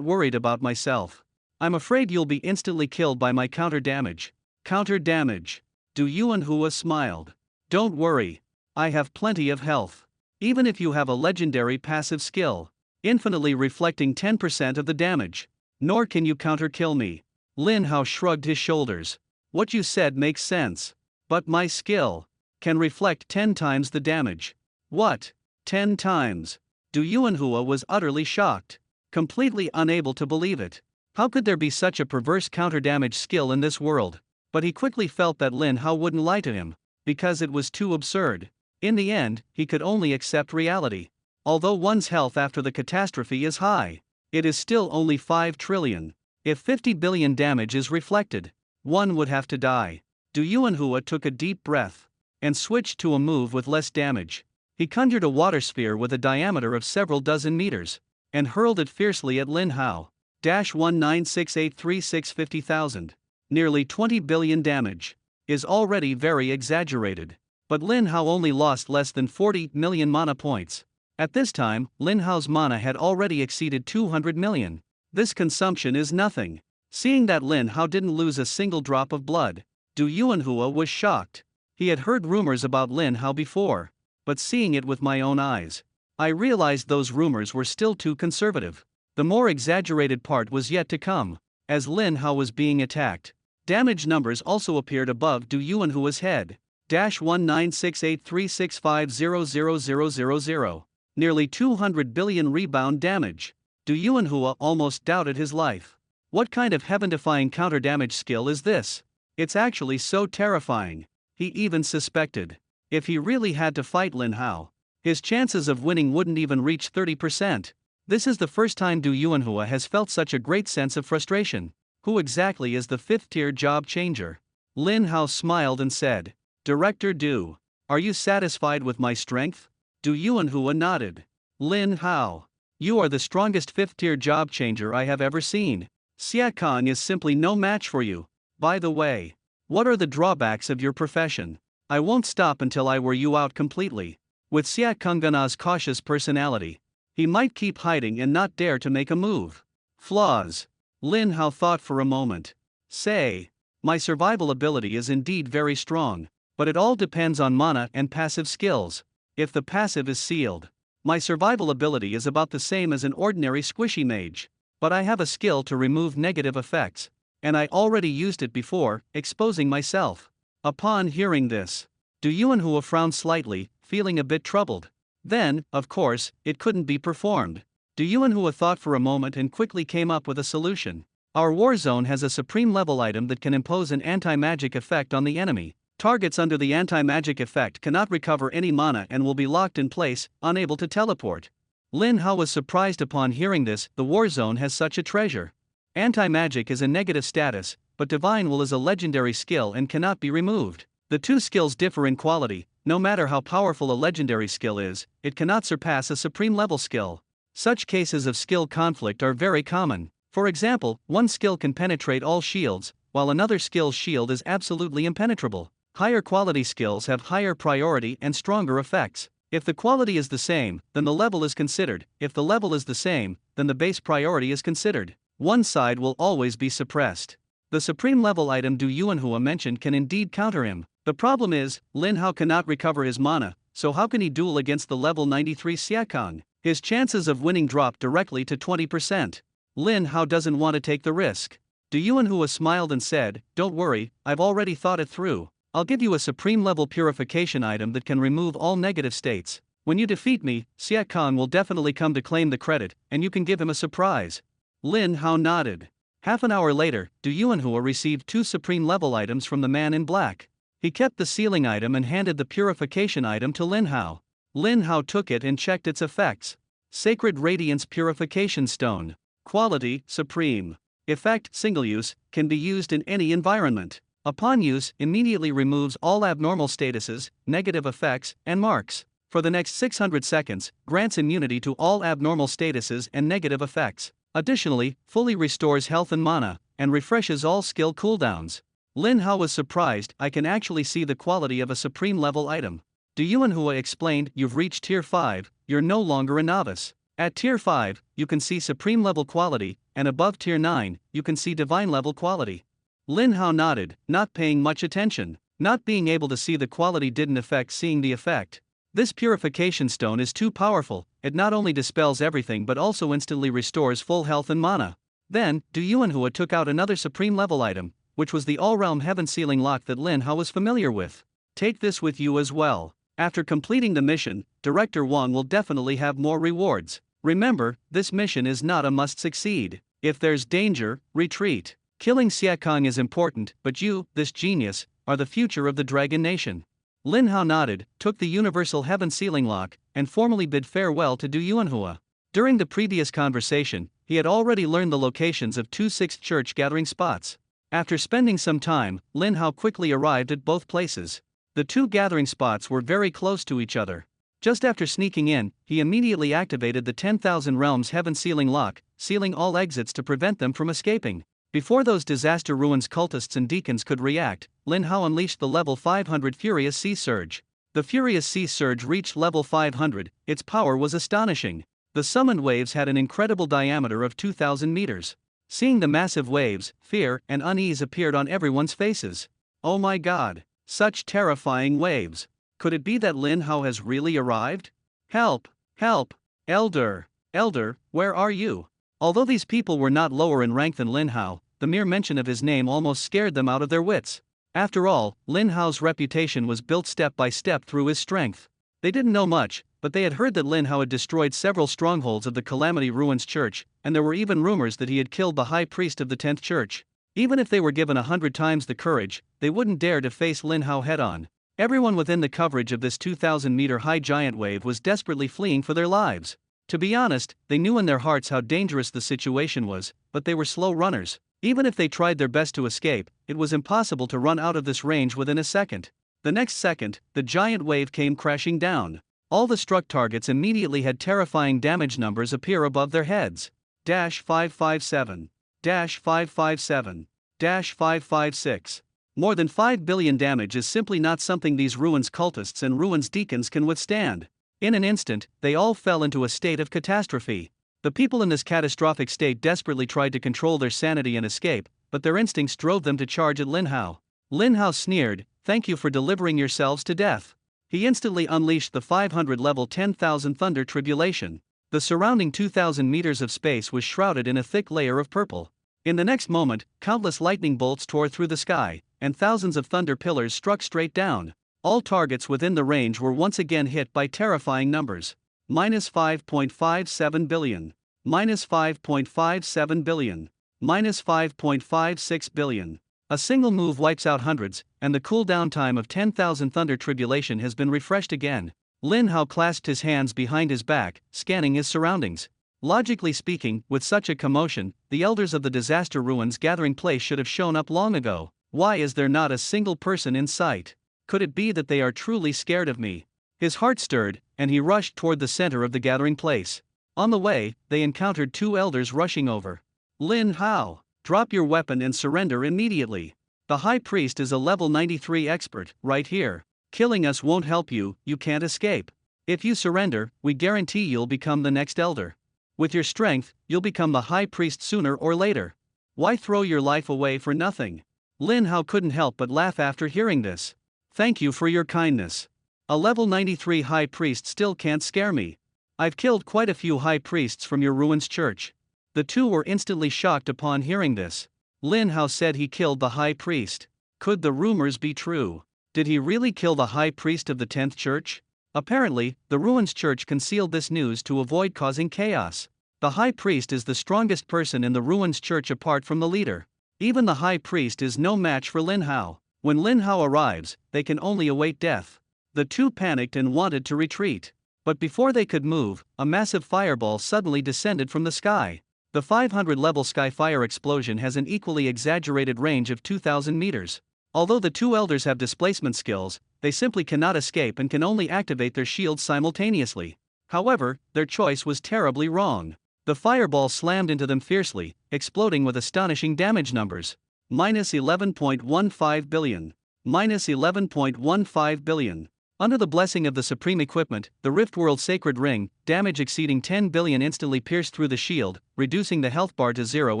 Speaker 1: worried about myself. I'm afraid you'll be instantly killed by my counter damage. Counter damage. Du Yuanhua smiled. Don't worry. I have plenty of health. Even if you have a legendary passive skill, infinitely reflecting 10% of the damage, nor can you counter-kill me. Lin Hao shrugged his shoulders. What you said makes sense. But my skill can reflect 10 times the damage. What? 10 times? Du Yuanhua was utterly shocked, completely unable to believe it. How could there be such a perverse counter-damage skill in this world? But he quickly felt that Lin Hao wouldn't lie to him, because it was too absurd. In the end, he could only accept reality. Although one's health after the catastrophe is high, it is still only 5 trillion. If 50 billion damage is reflected, one would have to die. Du Yuanhua took a deep breath and switched to a move with less damage. He conjured a water sphere with a diameter of several dozen meters and hurled it fiercely at Lin Hao. 19683650000. Nearly 20 billion damage is already very exaggerated. But Lin Hao only lost less than 40 million mana points. At this time, Lin Hao's mana had already exceeded 200 million. This consumption is nothing. Seeing that Lin Hao didn't lose a single drop of blood, Du Yuanhua was shocked. He had heard rumors about Lin Hao before, but seeing it with my own eyes, I realized those rumors were still too conservative. The more exaggerated part was yet to come. As Lin Hao was being attacked, damage numbers also appeared above Du Yuanhua's head. 19683650000. Nearly 200 billion rebound damage. Du Yuanhua almost doubted his life. What kind of heaven-defying counter-damage skill is this? It's actually so terrifying. He even suspected, if he really had to fight Lin Hao, his chances of winning wouldn't even reach 30%. This is the first time Du Yuanhua has felt such a great sense of frustration. Who exactly is the 5th-tier job changer? Lin Hao smiled and said, Director Du, are you satisfied with my strength? Du Yuanhua nodded. Lin Hao, you are the strongest 5th-tier job changer I have ever seen. Xia Kang is simply no match for you. By the way, what are the drawbacks of your profession? I won't stop until I wear you out completely. With Xia Kangana's cautious personality, he might keep hiding and not dare to make a move. Flaws. Lin Hao thought for a moment. Say, my survival ability is indeed very strong, but it all depends on mana and passive skills. If the passive is sealed, my survival ability is about the same as an ordinary squishy mage. But I have a skill to remove negative effects, and I already used it before, exposing myself. Upon hearing this, Du Yuanhua frowned slightly, feeling a bit troubled. Then, of course, it couldn't be performed. Du Yuanhua thought for a moment and quickly came up with a solution. Our war zone has a supreme level item that can impose an anti-magic effect on the enemy. Targets under the anti-magic effect cannot recover any mana and will be locked in place, unable to teleport. Lin Hao was surprised upon hearing this. The war zone has such a treasure. Anti-magic is a negative status, but Divine Will is a legendary skill and cannot be removed. The two skills differ in quality. No matter how powerful a legendary skill is, it cannot surpass a supreme level skill. Such cases of skill conflict are very common. For example, one skill can penetrate all shields, while another skill's shield is absolutely impenetrable. Higher quality skills have higher priority and stronger effects. If the quality is the same, then the level is considered. If the level is the same, then the base priority is considered. One side will always be suppressed. The supreme level item Du Yuanhua mentioned can indeed counter him. The problem is, Lin Hao cannot recover his mana, so how can he duel against the level 93 Xia Kang? His chances of winning drop directly to 20%. Lin Hao doesn't want to take the risk. Du Yuanhua smiled and said, Don't worry, I've already thought it through. I'll give you a supreme level purification item that can remove all negative states. When you defeat me, Xia Kang will definitely come to claim the credit, and you can give him a surprise. Lin Hao nodded. Half an hour later, Du Yuanhua received 2 supreme level items from the man in black. He kept the sealing item and handed the purification item to Lin Hao. Lin Hao took it and checked its effects. Sacred Radiance Purification Stone. Quality, supreme. Effect, single use, can be used in any environment. Upon use, immediately removes all abnormal statuses, negative effects, and marks. For the next 600 seconds, grants immunity to all abnormal statuses and negative effects. Additionally, fully restores health and mana, and refreshes all skill cooldowns. Lin Hao was surprised. I can actually see the quality of a supreme level item. Du Yuanhua explained, you've reached tier 5, you're no longer a novice. At tier 5, you can see supreme level quality, and above tier 9, you can see divine level quality. Lin Hao nodded, not paying much attention. Not being able to see the quality didn't affect seeing the effect. This purification stone is too powerful. It not only dispels everything but also instantly restores full health and mana. Then, Du Yuanhua took out another supreme level item, which was the all-realm heaven sealing lock that Lin Hao was familiar with. Take this with you as well. After completing the mission, Director Wang will definitely have more rewards. Remember, this mission is not a must succeed. If there's danger, retreat. Killing Xie Kang is important, but you, this genius, are the future of the Dragon Nation. Lin Hao nodded, took the universal heaven sealing lock, and formally bid farewell to Du Yuanhua. During the previous conversation, he had already learned the locations of 2 Sixth Church gathering spots. After spending some time, Lin Hao quickly arrived at both places. The 2 gathering spots were very close to each other. Just after sneaking in, he immediately activated the 10,000 Realms heaven sealing lock, sealing all exits to prevent them from escaping. Before those Disaster Ruins cultists and deacons could react, Lin Hao unleashed the level 500 Furious Sea Surge. The Furious Sea Surge reached level 500, its power was astonishing. The summoned waves had an incredible diameter of 2,000 meters. Seeing the massive waves, fear and unease appeared on everyone's faces. Oh my god, such terrifying waves. Could it be that Lin Hao has really arrived? Help! Help! Elder! Elder, where are you? Although these people were not lower in rank than Lin Hao, the mere mention of his name almost scared them out of their wits. After all, Lin Hao's reputation was built step by step through his strength. They didn't know much, but they had heard that Lin Hao had destroyed several strongholds of the Calamity Ruins Church, and there were even rumors that he had killed the High Priest of the 10th Church. Even if they were given 100 times the courage, they wouldn't dare to face Lin Hao head-on. Everyone within the coverage of this 2,000-meter high giant wave was desperately fleeing for their lives. To be honest, they knew in their hearts how dangerous the situation was, but they were slow runners. Even if they tried their best to escape, it was impossible to run out of this range within a second. The next second, the giant wave came crashing down. All the struck targets immediately had terrifying damage numbers appear above their heads. -557. -557. -556. More than 5 billion damage is simply not something these Ruins cultists and Ruins deacons can withstand. In an instant, they all fell into a state of catastrophe. The people in this catastrophic state desperately tried to control their sanity and escape, but their instincts drove them to charge at Lin Hao. Lin Hao sneered, "Thank you for delivering yourselves to death." He instantly unleashed the 500 level 10,000 Thunder Tribulation. The surrounding 2,000 meters of space was shrouded in a thick layer of purple. In the next moment, countless lightning bolts tore through the sky, and thousands of thunder pillars struck straight down. All targets within the range were once again hit by terrifying numbers. -5.57 billion. -5.57 billion. -5.56 billion. A single move wipes out hundreds, and the cooldown time of 10,000 Thunder Tribulation has been refreshed again. Lin Hao clasped his hands behind his back, scanning his surroundings. Logically speaking, with such a commotion, the elders of the Disaster Ruins gathering place should have shown up long ago. Why is there not a single person in sight? Could it be that they are truly scared of me? His heart stirred, and he rushed toward the center of the gathering place. On the way, they encountered 2 elders rushing over. Lin Hao, drop your weapon and surrender immediately. The High Priest is a level 93 expert, right here. Killing us won't help you, you can't escape. If you surrender, we guarantee you'll become the next elder. With your strength, you'll become the High Priest sooner or later. Why throw your life away for nothing? Lin Hao couldn't help but laugh after hearing this. Thank you for your kindness. A level 93 High Priest still can't scare me. I've killed quite a few High Priests from your Ruins Church. The 2 were instantly shocked upon hearing this. Lin Hao said he killed the High Priest. Could the rumors be true? Did he really kill the High Priest of the 10th Church? Apparently, the Ruins Church concealed this news to avoid causing chaos. The High Priest is the strongest person in the Ruins Church apart from the leader. Even the High Priest is no match for Lin Hao. When Lin Hao arrives, they can only await death. The 2 panicked and wanted to retreat. But before they could move, a massive fireball suddenly descended from the sky. The 500-level Skyfire explosion has an equally exaggerated range of 2,000 meters. Although the two elders have displacement skills, they simply cannot escape and can only activate their shields simultaneously. However, their choice was terribly wrong. The fireball slammed into them fiercely, exploding with astonishing damage numbers. Minus 11.15 billion. Minus 11.15 billion. Under the blessing of the supreme equipment, the Riftworld Sacred Ring, damage exceeding 10 billion instantly pierced through the shield, reducing the health bar to 0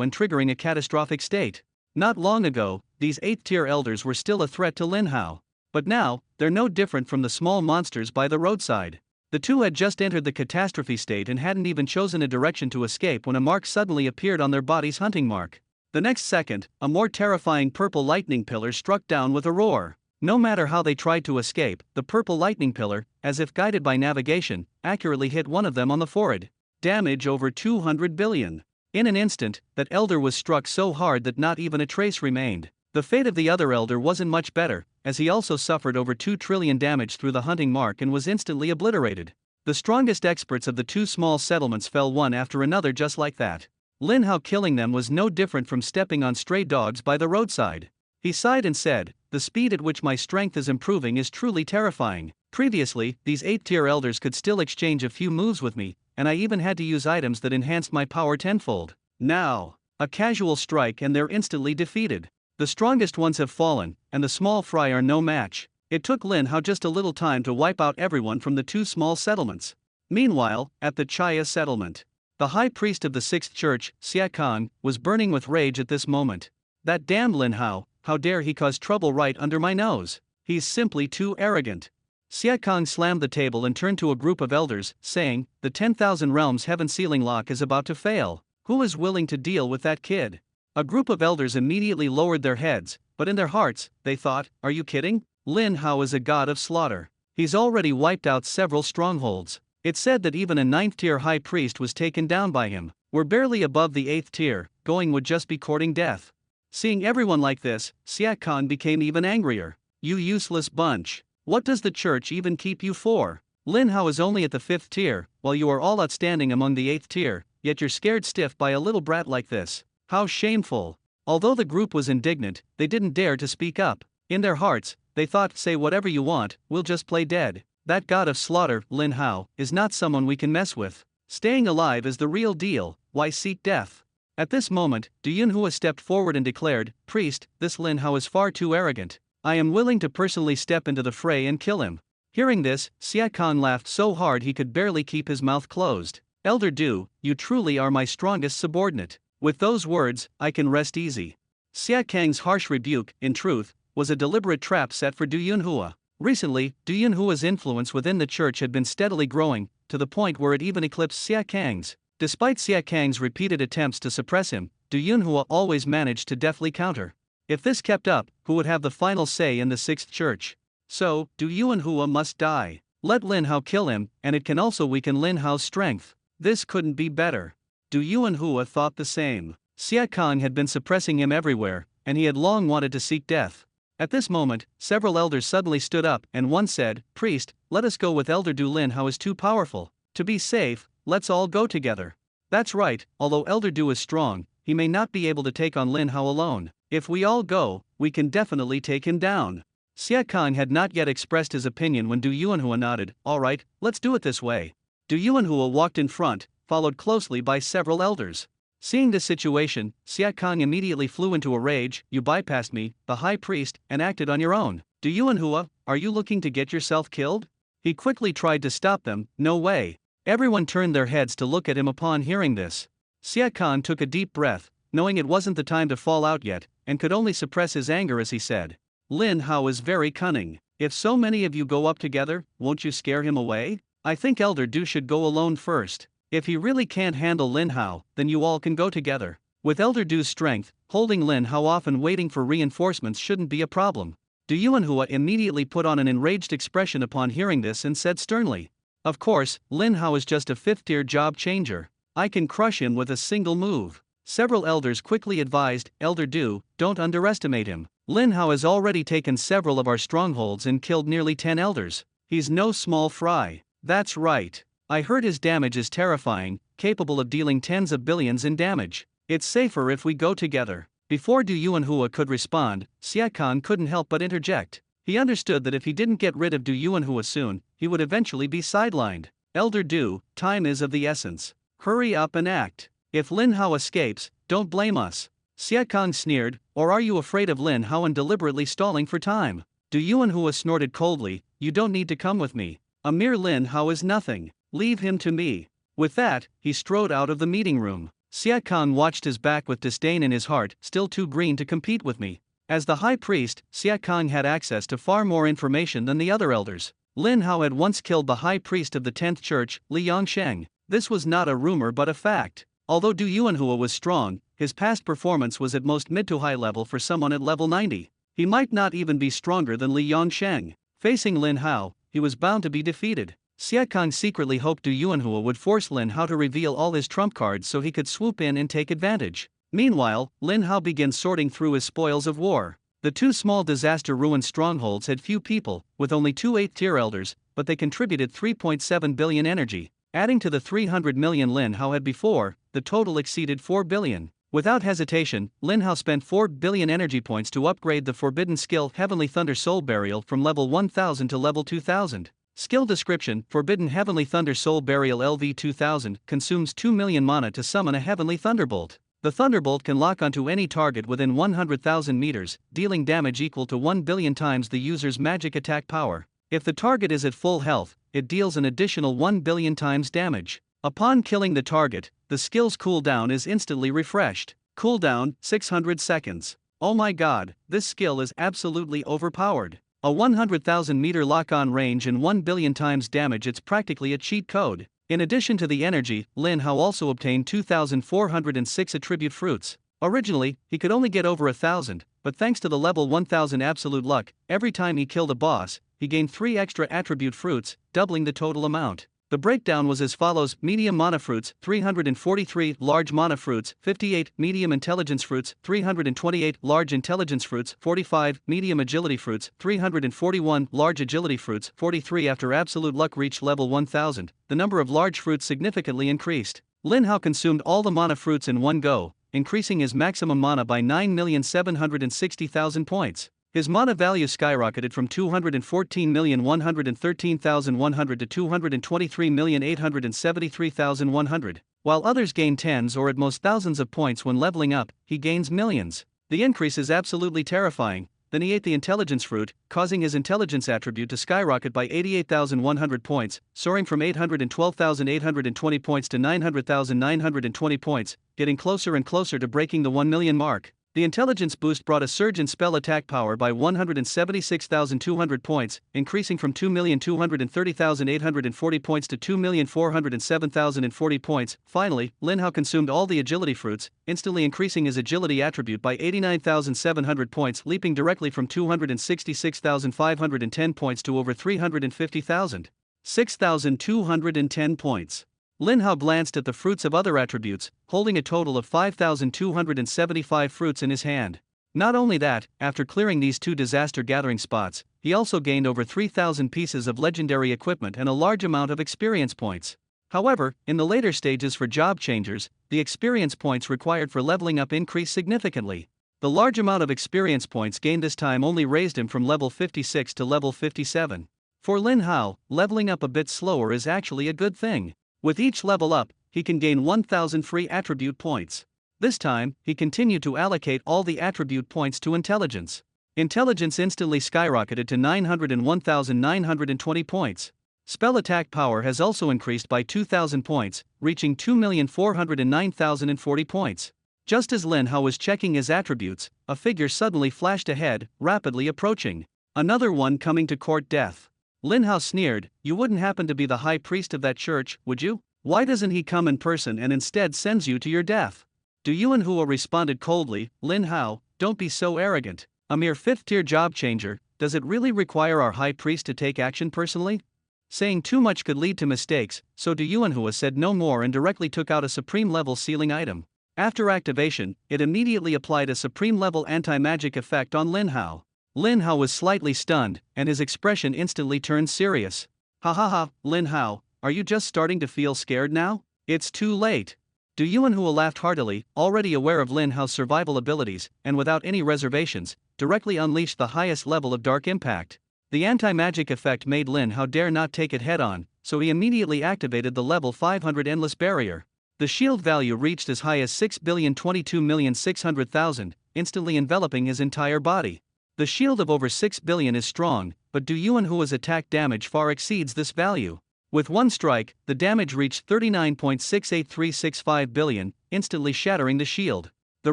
Speaker 1: and triggering a catastrophic state. Not long ago, these 8th-tier elders were still a threat to Lin Hao. But now, they're no different from the small monsters by the roadside. The two had just entered the catastrophe state and hadn't even chosen a direction to escape when a mark suddenly appeared on their body's hunting mark. The next second, a more terrifying purple lightning pillar struck down with a roar. No matter how they tried to escape, the purple lightning pillar, as if guided by navigation, accurately hit one of them on the forehead. Damage over 200 billion. In an instant, that elder was struck so hard that not even a trace remained. The fate of the other elder wasn't much better, as he also suffered over 2 trillion damage through the hunting mark and was instantly obliterated. The strongest experts of the two small settlements fell one after another just like that. Lin Hao killing them was no different from stepping on stray dogs by the roadside. He sighed and said, "The speed at which my strength is improving is truly terrifying. Previously, these 8th-tier elders could still exchange a few moves with me, and I even had to use items that enhanced my power tenfold. Now, a casual strike and they're instantly defeated. The strongest ones have fallen, and the small fry are no match." It took Lin Hao just a little time to wipe out everyone from the two small settlements. Meanwhile, at the Chaya settlement, the high priest of the 6th church, Xia Kang, was burning with rage at this moment. That damned Lin Hao, how dare he cause trouble right under my nose? He's simply too arrogant. Xia Kang slammed the table and turned to a group of elders, saying, "The 10,000 Realms Heaven Sealing Lock is about to fail. Who is willing to deal with that kid?" A group of elders immediately lowered their heads, but in their hearts, they thought, "Are you kidding? Lin Hao is a god of slaughter. He's already wiped out several strongholds. It's said that even a 9th-tier high priest was taken down by him. We're barely above the 8th tier, going would just be courting death." Seeing everyone like this, Xia Kang became even angrier. "You useless bunch. What does the church even keep you for? Lin Hao is only at the 5th tier, while you are all outstanding among the 8th tier, yet you're scared stiff by a little brat like this. How shameful." Although the group was indignant, they didn't dare to speak up. In their hearts, they thought, "Say whatever you want, we'll just play dead. That god of slaughter, Lin Hao, is not someone we can mess with. Staying alive is the real deal, why seek death?" At this moment, Du Yunhua stepped forward and declared, "Priest, this Lin Hao is far too arrogant. I am willing to personally step into the fray and kill him." Hearing this, Xia Kang laughed so hard he could barely keep his mouth closed. "Elder Du, you truly are my strongest subordinate. With those words, I can rest easy." Xia Kang's harsh rebuke, in truth, was a deliberate trap set for Du Yunhua. Recently, Du Yunhua's influence within the church had been steadily growing, to the point where it even eclipsed Xia Kang's. Despite Xia Kang's repeated attempts to suppress him, Du Yunhua always managed to deftly counter. If this kept up, who would have the final say in the 6th church? So, Du Yunhua must die. Let Lin Hao kill him, and it can also weaken Lin Hao's strength. This couldn't be better. Du Yunhua thought the same. Xia Kang had been suppressing him everywhere, and he had long wanted to seek death. At this moment, several elders suddenly stood up, and one said, "Priest, let us go with Elder Du. Lin Hao is too powerful. To be safe, let's all go together." "That's right, although Elder Du is strong, he may not be able to take on Lin Hao alone. If we all go, we can definitely take him down." Xia Kang had not yet expressed his opinion when Du Yunhua nodded, "All right, let's do it this way." Du Yunhua walked in front, followed closely by several elders. Seeing this situation, Xia Kang immediately flew into a rage. "You bypassed me, the high priest, and acted on your own. Du Yunhua, are you looking to get yourself killed?" He quickly tried to stop them. "No way." Everyone turned their heads to look at him upon hearing this. Xia Kang took a deep breath, knowing it wasn't the time to fall out yet, and could only suppress his anger as he said, "Lin Hao is very cunning. If so many of you go up together, won't you scare him away? I think Elder Du should go alone first. If he really can't handle Lin Hao, then you all can go together. With Elder Du's strength, holding Lin Hao off and waiting for reinforcements shouldn't be a problem." Du Yunhua immediately put on an enraged expression upon hearing this and said sternly, "Of course, Lin Hao is just a 5th-tier job changer. I can crush him with a single move." Several elders quickly advised, "Elder Du, don't underestimate him. Lin Hao has already taken several of our strongholds and killed nearly 10 elders. He's no small fry. That's right. I heard his damage is terrifying, capable of dealing tens of billions in damage. It's safer if we go together. Before Du Yuanhua could respond, Xia Kang couldn't help but interject. He understood that if he didn't get rid of Du Yuanhua soon, he would eventually be sidelined. Elder Du, time is of the essence. Hurry up and act. If Lin Hao escapes, don't blame us. Xia Kang sneered, or are you afraid of Lin Hao and deliberately stalling for time? Du Yuanhua snorted coldly, you don't need to come with me. A mere Lin Hao is nothing. Leave him to me. With that, he strode out of the meeting room. Xia Kang watched his back with disdain in his heart, still too green to compete with me. As the high priest, Xia Kang had access to far more information than the other elders. Lin Hao had once killed the high priest of the 10th church, Li Yongsheng. This was not a rumor but a fact. Although Du Yuanhua was strong, his past performance was at most mid to high level for someone at level 90. He might not even be stronger than Li Yongsheng. Facing Lin Hao, he was bound to be defeated. Xia Kang secretly hoped Du Yuanhua would force Lin Hao to reveal all his trump cards so he could swoop in and take advantage. Meanwhile, Lin Hao began sorting through his spoils of war. The two small disaster-ruined strongholds had few people, with only 2 8th-tier elders, but they contributed 3.7 billion energy. Adding to the 300 million Lin Hao had before, the total exceeded 4 billion. Without hesitation, Lin Hao spent 4 billion energy points to upgrade the forbidden skill Heavenly Thunder Soul Burial from level 1000 to level 2000. Skill description: Forbidden Heavenly Thunder Soul Burial LV 2000 consumes 2 million mana to summon a Heavenly Thunderbolt. The Thunderbolt can lock onto any target within 100,000 meters, dealing damage equal to 1 billion times the user's magic attack power. If the target is at full health, it deals an additional 1 billion times damage. Upon killing the target, the skill's cooldown is instantly refreshed. Cooldown, 600 seconds. Oh my god, this skill is absolutely overpowered. A 100,000 meter lock-on range and 1 billion times damage, it's practically a cheat code. In addition to the energy, Lin Hao also obtained 2,406 attribute fruits. Originally, he could only get over 1,000, but thanks to the level 1000 absolute luck, every time he killed a boss, he gained 3 extra attribute fruits, doubling the total amount. The breakdown was as follows: medium mana fruits, 343, large mana fruits, 58, medium intelligence fruits, 328, large intelligence fruits, 45, medium agility fruits, 341, large agility fruits, 43. After absolute luck reached level 1000, the number of large fruits significantly increased. Lin Hao consumed all the mana fruits in one go, increasing his maximum mana by 9,760,000 points. His mana value skyrocketed from 214,113,100 to 223,873,100. While others gain tens or at most thousands of points when leveling up, he gains millions. The increase is absolutely terrifying. Then he ate the intelligence fruit, causing his intelligence attribute to skyrocket by 88,100 points, soaring from 812,820 points to 900,920 points, getting closer and closer to breaking the 1 million mark. The intelligence boost brought a surge in spell attack power by 176,200 points, increasing from 2,230,840 points to 2,407,040 points. Finally, Lin Hao consumed all the agility fruits, instantly increasing his agility attribute by 89,700 points, leaping directly from 266,510 points to over 350,000. 6,210 points. Lin Hao glanced at the fruits of other attributes, holding a total of 5,275 fruits in his hand. Not only that, after clearing these 2 disaster gathering spots, he also gained over 3,000 pieces of legendary equipment and a large amount of experience points. However, in the later stages for job changers, the experience points required for leveling up increased significantly. The large amount of experience points gained this time only raised him from level 56 to level 57. For Lin Hao, leveling up a bit slower is actually a good thing. With each level up, he can gain 1,000 free attribute points. This time, he continued to allocate all the attribute points to intelligence. Intelligence instantly skyrocketed to 901,920 points. Spell attack power has also increased by 2,000 points, reaching 2,409,040 points. Just as Lin Hao was checking his attributes, a figure suddenly flashed ahead, rapidly approaching. Another one coming to court death. Lin Hao sneered, you wouldn't happen to be the high priest of that church, would you? Why doesn't he come in person and instead sends you to your death? Du Yuanhua responded coldly, Lin Hao, don't be so arrogant. A mere 5th-tier job changer, does it really require our high priest to take action personally? Saying too much could lead to mistakes, so Du Yuanhua said no more and directly took out a supreme-level sealing item. After activation, it immediately applied a supreme-level anti-magic effect on Lin Hao. Lin Hao was slightly stunned, and his expression instantly turned serious. Ha ha ha, Lin Hao, are you just starting to feel scared now? It's too late. Du Yuanhua laughed heartily, already aware of Lin Hao's survival abilities, and without any reservations, directly unleashed the highest level of dark impact. The anti-magic effect made Lin Hao dare not take it head-on, so he immediately activated the level 500 Endless Barrier. The shield value reached as high as 6,022,600,000, instantly enveloping his entire body. The shield of over 6 billion is strong, but Du Yuanhua's attack damage far exceeds this value. With one strike, the damage reached 39.68365 billion, instantly shattering the shield. The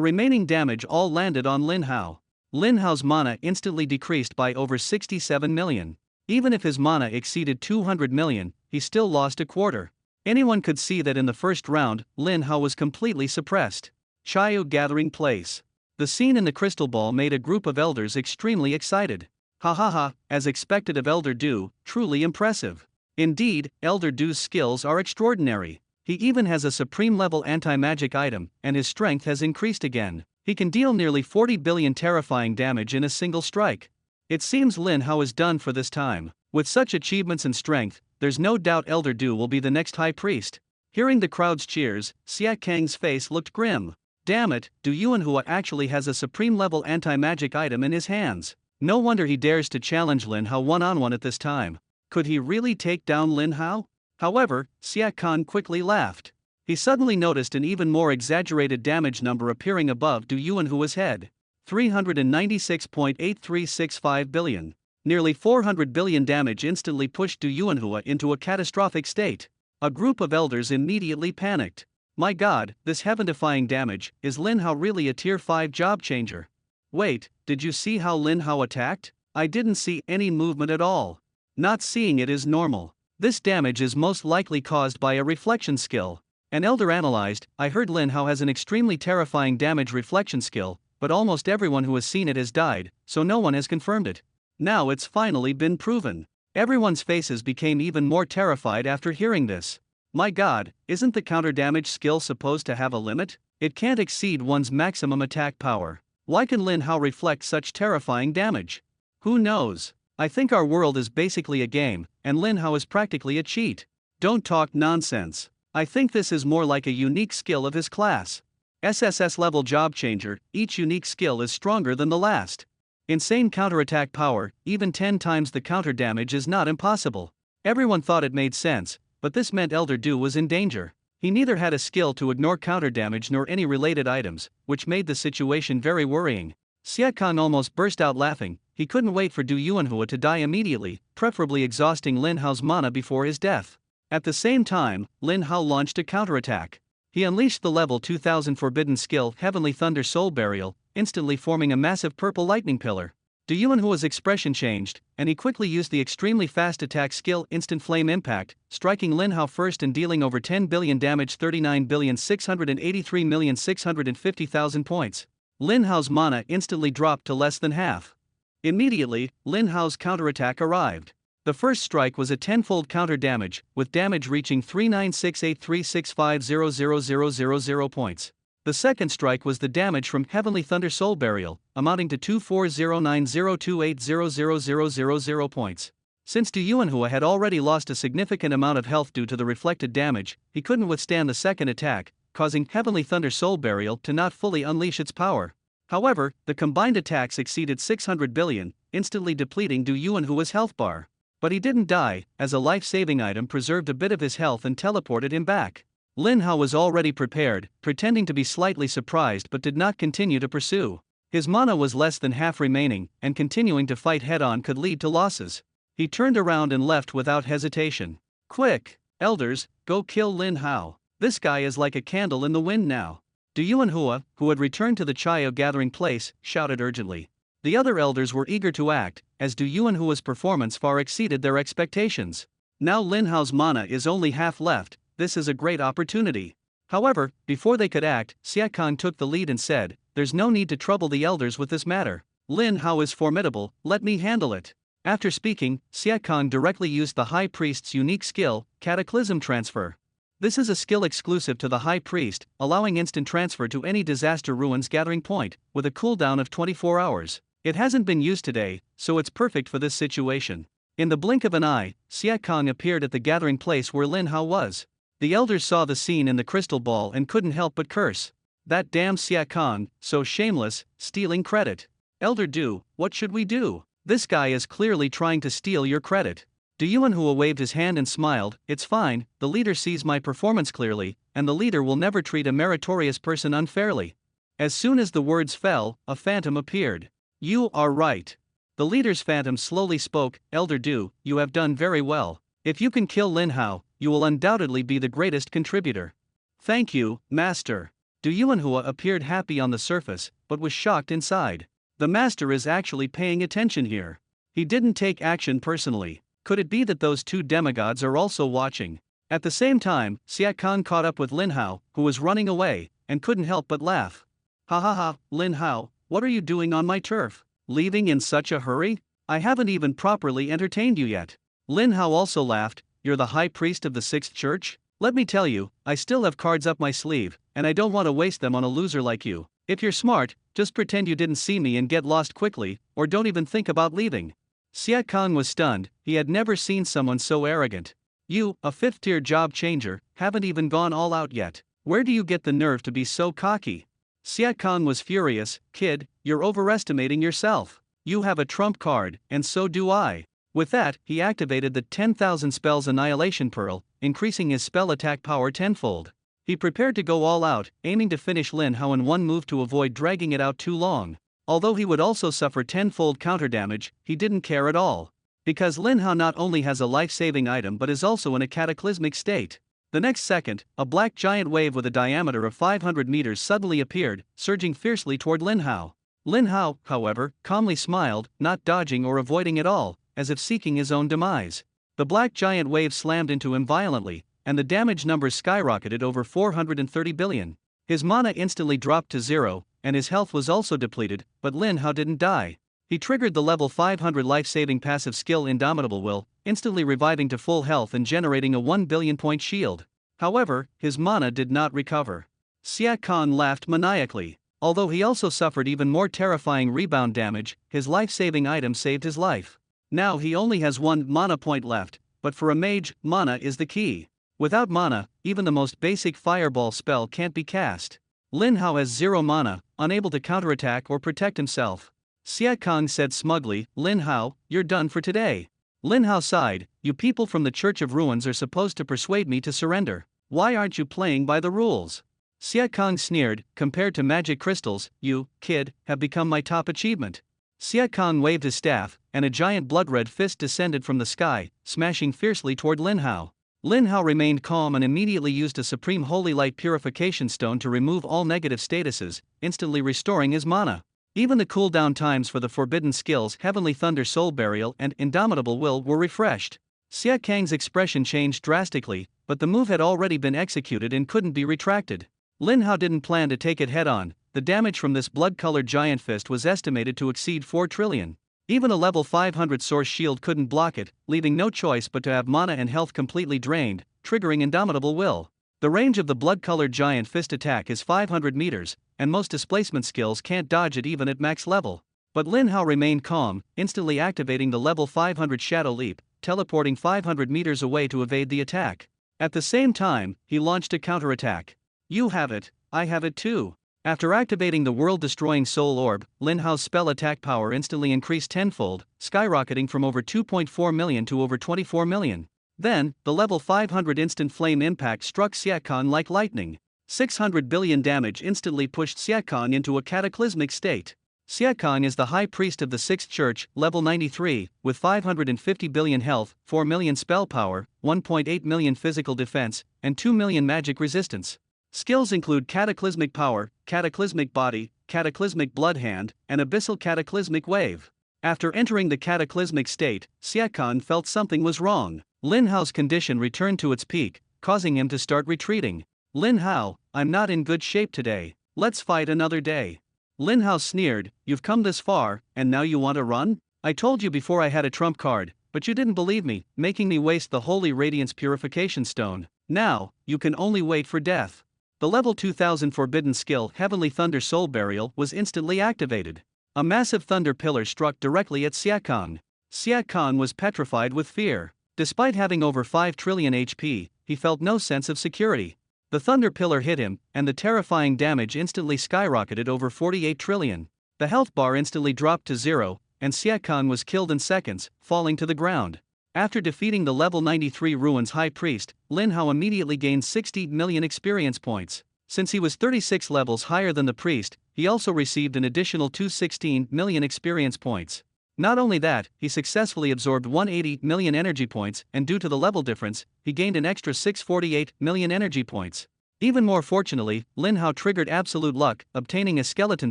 Speaker 1: remaining damage all landed on Lin Hao. Lin Hao's mana instantly decreased by over 67 million. Even if his mana exceeded 200 million, he still lost a quarter. Anyone could see that in the first round, Lin Hao was completely suppressed. Chiyu gathering place. The scene in the crystal ball made a group of elders extremely excited. Ha ha ha, as expected of Elder Du, truly impressive. Indeed, Elder Du's skills are extraordinary. He even has a supreme level anti-magic item, and his strength has increased again. He can deal nearly 40 billion terrifying damage in a single strike. It seems Lin Hao is done for this time. With such achievements and strength, there's no doubt Elder Du will be the next high priest. Hearing the crowd's cheers, Xia Kang's face looked grim. Damn it, Du Yuanhua actually has a supreme level anti-magic item in his hands. No wonder he dares to challenge Lin Hao one-on-one at this time. Could he really take down Lin Hao? However, Xia Kang quickly laughed. He suddenly noticed an even more exaggerated damage number appearing above Du Yuanhua's head. 396.8365 billion. Nearly 400 billion damage instantly pushed Du Yuanhua into a catastrophic state. A group of elders immediately panicked. My god, this heaven-defying damage, is Lin Hao really a tier 5 job changer? Wait, did you see how Lin Hao attacked? I didn't see any movement at all. Not seeing it is normal. This damage is most likely caused by a reflection skill. An elder analyzed, I heard Lin Hao has an extremely terrifying damage reflection skill, but almost everyone who has seen it has died, so no one has confirmed it. Now it's finally been proven. Everyone's faces became even more terrified after hearing this. My god, isn't the counter damage skill supposed to have a limit? It can't exceed one's maximum attack power. Why can Lin Hao reflect such terrifying damage? Who knows? I think our world is basically a game, and Lin Hao is practically a cheat. Don't talk nonsense. I think this is more like a unique skill of his class. SSS level job changer, each unique skill is stronger than the last. Insane counterattack power, even 10 times the counter damage is not impossible. Everyone thought it made sense, but this meant Elder Du was in danger. He neither had a skill to ignore counter damage nor any related items, which made the situation very worrying. Xia Kang almost burst out laughing. He couldn't wait for Du Yuanhua to die immediately, preferably exhausting Lin Hao's mana before his death. At the same time, Lin Hao launched a counterattack. He unleashed the level 2000 forbidden skill Heavenly Thunder Soul Burial, instantly forming a massive purple lightning pillar. Du Yuanhua's expression changed, and he quickly used the extremely fast attack skill Instant Flame Impact, striking Lin Hao first and dealing over 10 billion damage, 39,683,650,000 points. Lin Hao's mana instantly dropped to less than half. Immediately, Lin Hao's counterattack arrived. The first strike was a tenfold counter damage, with damage reaching 39683650000 points. The second strike was the damage from Heavenly Thunder Soul Burial, amounting to 24090280000 points. Since Du Yuanhua had already lost a significant amount of health due to the reflected damage, he couldn't withstand the second attack, causing Heavenly Thunder Soul Burial to not fully unleash its power. However, the combined attacks exceeded 600 billion, instantly depleting Du Yuanhua's health bar. But he didn't die, as a life-saving item preserved a bit of his health and teleported him back. Lin Hao was already prepared, pretending to be slightly surprised but did not continue to pursue. His mana was less than half remaining, and continuing to fight head-on could lead to losses. He turned around and left without hesitation. Quick, elders, go kill Lin Hao. This guy is like a candle in the wind now. Du Yuanhua, who had returned to the Chiyu gathering place, shouted urgently. The other elders were eager to act, as Du Yuanhua's performance far exceeded their expectations. Now Lin Hao's mana is only half left. This is a great opportunity. However, before they could act, Xia Kang took the lead and said, there's no need to trouble the elders with this matter. Lin Hao is formidable, let me handle it. After speaking, Xia Kang directly used the High Priest's unique skill, Cataclysm Transfer. This is a skill exclusive to the High Priest, allowing instant transfer to any Disaster Ruins gathering point, with a cooldown of 24 hours. It hasn't been used today, so it's perfect for this situation. In the blink of an eye, Siak Kong appeared at the gathering place where Lin Hao was. The elders saw the scene in the crystal ball and couldn't help but curse. That damn Siak Kong, so shameless, stealing credit. Elder Du, what should we do? This guy is clearly trying to steal your credit. Du Yuanhua waved his hand and smiled. It's fine, the leader sees my performance clearly, and the leader will never treat a meritorious person unfairly. As soon as the words fell, a phantom appeared. You are right. The leader's phantom slowly spoke. Elder Du, you have done very well. If you can kill Lin Hao, you will undoubtedly be the greatest contributor. Thank you, Master. Du Yuanhua appeared happy on the surface, but was shocked inside. The master is actually paying attention here. He didn't take action personally. Could it be that those two demigods are also watching? At the same time, Siak Kong caught up with Lin Hao, who was running away, and couldn't help but laugh. Ha ha ha, Lin Hao, what are you doing on my turf? Leaving in such a hurry? I haven't even properly entertained you yet. Lin Hao also laughed. You're the high priest of the Sixth Church? Let me tell you, I still have cards up my sleeve, and I don't want to waste them on a loser like you. If you're smart, just pretend you didn't see me and get lost quickly, or don't even think about leaving. Siak Kong was stunned. He had never seen someone so arrogant. You, a fifth-tier job changer, haven't even gone all out yet. Where do you get the nerve to be so cocky? Siak Kong was furious. Kid, you're overestimating yourself. You have a trump card, and so do I. With that, he activated the 10,000 spells Annihilation Pearl, increasing his spell attack power tenfold. He prepared to go all out, aiming to finish Lin Hao in one move to avoid dragging it out too long. Although he would also suffer tenfold counter damage, he didn't care at all. Because Lin Hao not only has a life-saving item but is also in a cataclysmic state. The next second, a black giant wave with a diameter of 500 meters suddenly appeared, surging fiercely toward Lin Hao. Lin Hao, however, calmly smiled, not dodging or avoiding at all, as if seeking his own demise. The black giant wave slammed into him violently, and the damage numbers skyrocketed over 430 billion. His mana instantly dropped to zero, and his health was also depleted, but Lin Hao didn't die. He triggered the level 500 life-saving passive skill Indomitable Will, instantly reviving to full health and generating a 1 billion point shield. However, his mana did not recover. Siak Kong laughed maniacally. Although he also suffered even more terrifying rebound damage, his life-saving item saved his life. Now he only has 1 mana point left, but for a mage, mana is the key. Without mana, even the most basic fireball spell can't be cast. Lin Hao has 0 mana, unable to counterattack or protect himself. Siak Kong said smugly, Lin Hao, you're done for today. Lin Hao sighed, you people from the Church of Ruins are supposed to persuade me to surrender. Why aren't you playing by the rules? Siak Kong sneered, compared to magic crystals, you, kid, have become my top achievement. Siak Kong waved his staff, and a giant blood-red fist descended from the sky, smashing fiercely toward Lin Hao. Lin Hao remained calm and immediately used a Supreme Holy Light Purification Stone to remove all negative statuses, instantly restoring his mana. Even the cooldown times for the forbidden skills Heavenly Thunder Soul Burial and Indomitable Will were refreshed. Siak Kang's expression changed drastically, but the move had already been executed and couldn't be retracted. Lin Hao didn't plan to take it head-on. The damage from this blood-colored giant fist was estimated to exceed 4 trillion. Even a level 500 source shield couldn't block it, leaving no choice but to have mana and health completely drained, triggering Indomitable Will. The range of the blood-colored giant fist attack is 500 meters, and most displacement skills can't dodge it even at max level. But Lin Hao remained calm, instantly activating the level 500 Shadow Leap, teleporting 500 meters away to evade the attack. At the same time, he launched a counterattack. You have it, I have it too. After activating the world-destroying Soul Orb, Lin Hao's spell attack power instantly increased tenfold, skyrocketing from over 2.4 million to over 24 million. Then, the level 500 instant flame impact struck Siak Kong like lightning. 600 billion damage instantly pushed Siak Kong into a cataclysmic state. Siak Kong is the High Priest of the Sixth Church, level 93, with 550 billion health, 4 million spell power, 1.8 million physical defense, and 2 million magic resistance. Skills include Cataclysmic Power, Cataclysmic Body, Cataclysmic Blood Hand, and Abyssal Cataclysmic Wave. After entering the cataclysmic state, Siak Kong felt something was wrong. Lin Hao's condition returned to its peak, causing him to start retreating. Lin Hao, I'm not in good shape today. Let's fight another day. Lin Hao sneered, you've come this far, and now you want to run? I told you before I had a trump card, but you didn't believe me, making me waste the Holy Radiance Purification Stone. Now, you can only wait for death. The level 2000 forbidden skill Heavenly Thunder Soul Burial was instantly activated. A massive thunder pillar struck directly at Siak Kong. Siak Khan was petrified with fear. Despite having over 5 trillion HP, he felt no sense of security. The thunder pillar hit him, and the terrifying damage instantly skyrocketed over 48 trillion. The health bar instantly dropped to 0, and Siak Khan was killed in seconds, falling to the ground. After defeating the level 93 Ruins High Priest, Lin Hao immediately gained 60 million experience points. Since he was 36 levels higher than the priest, he also received an additional 216 million experience points. Not only that, he successfully absorbed 180 million energy points, and due to the level difference, he gained an extra 648 million energy points. Even more fortunately, Lin Hao triggered absolute luck, obtaining a skeleton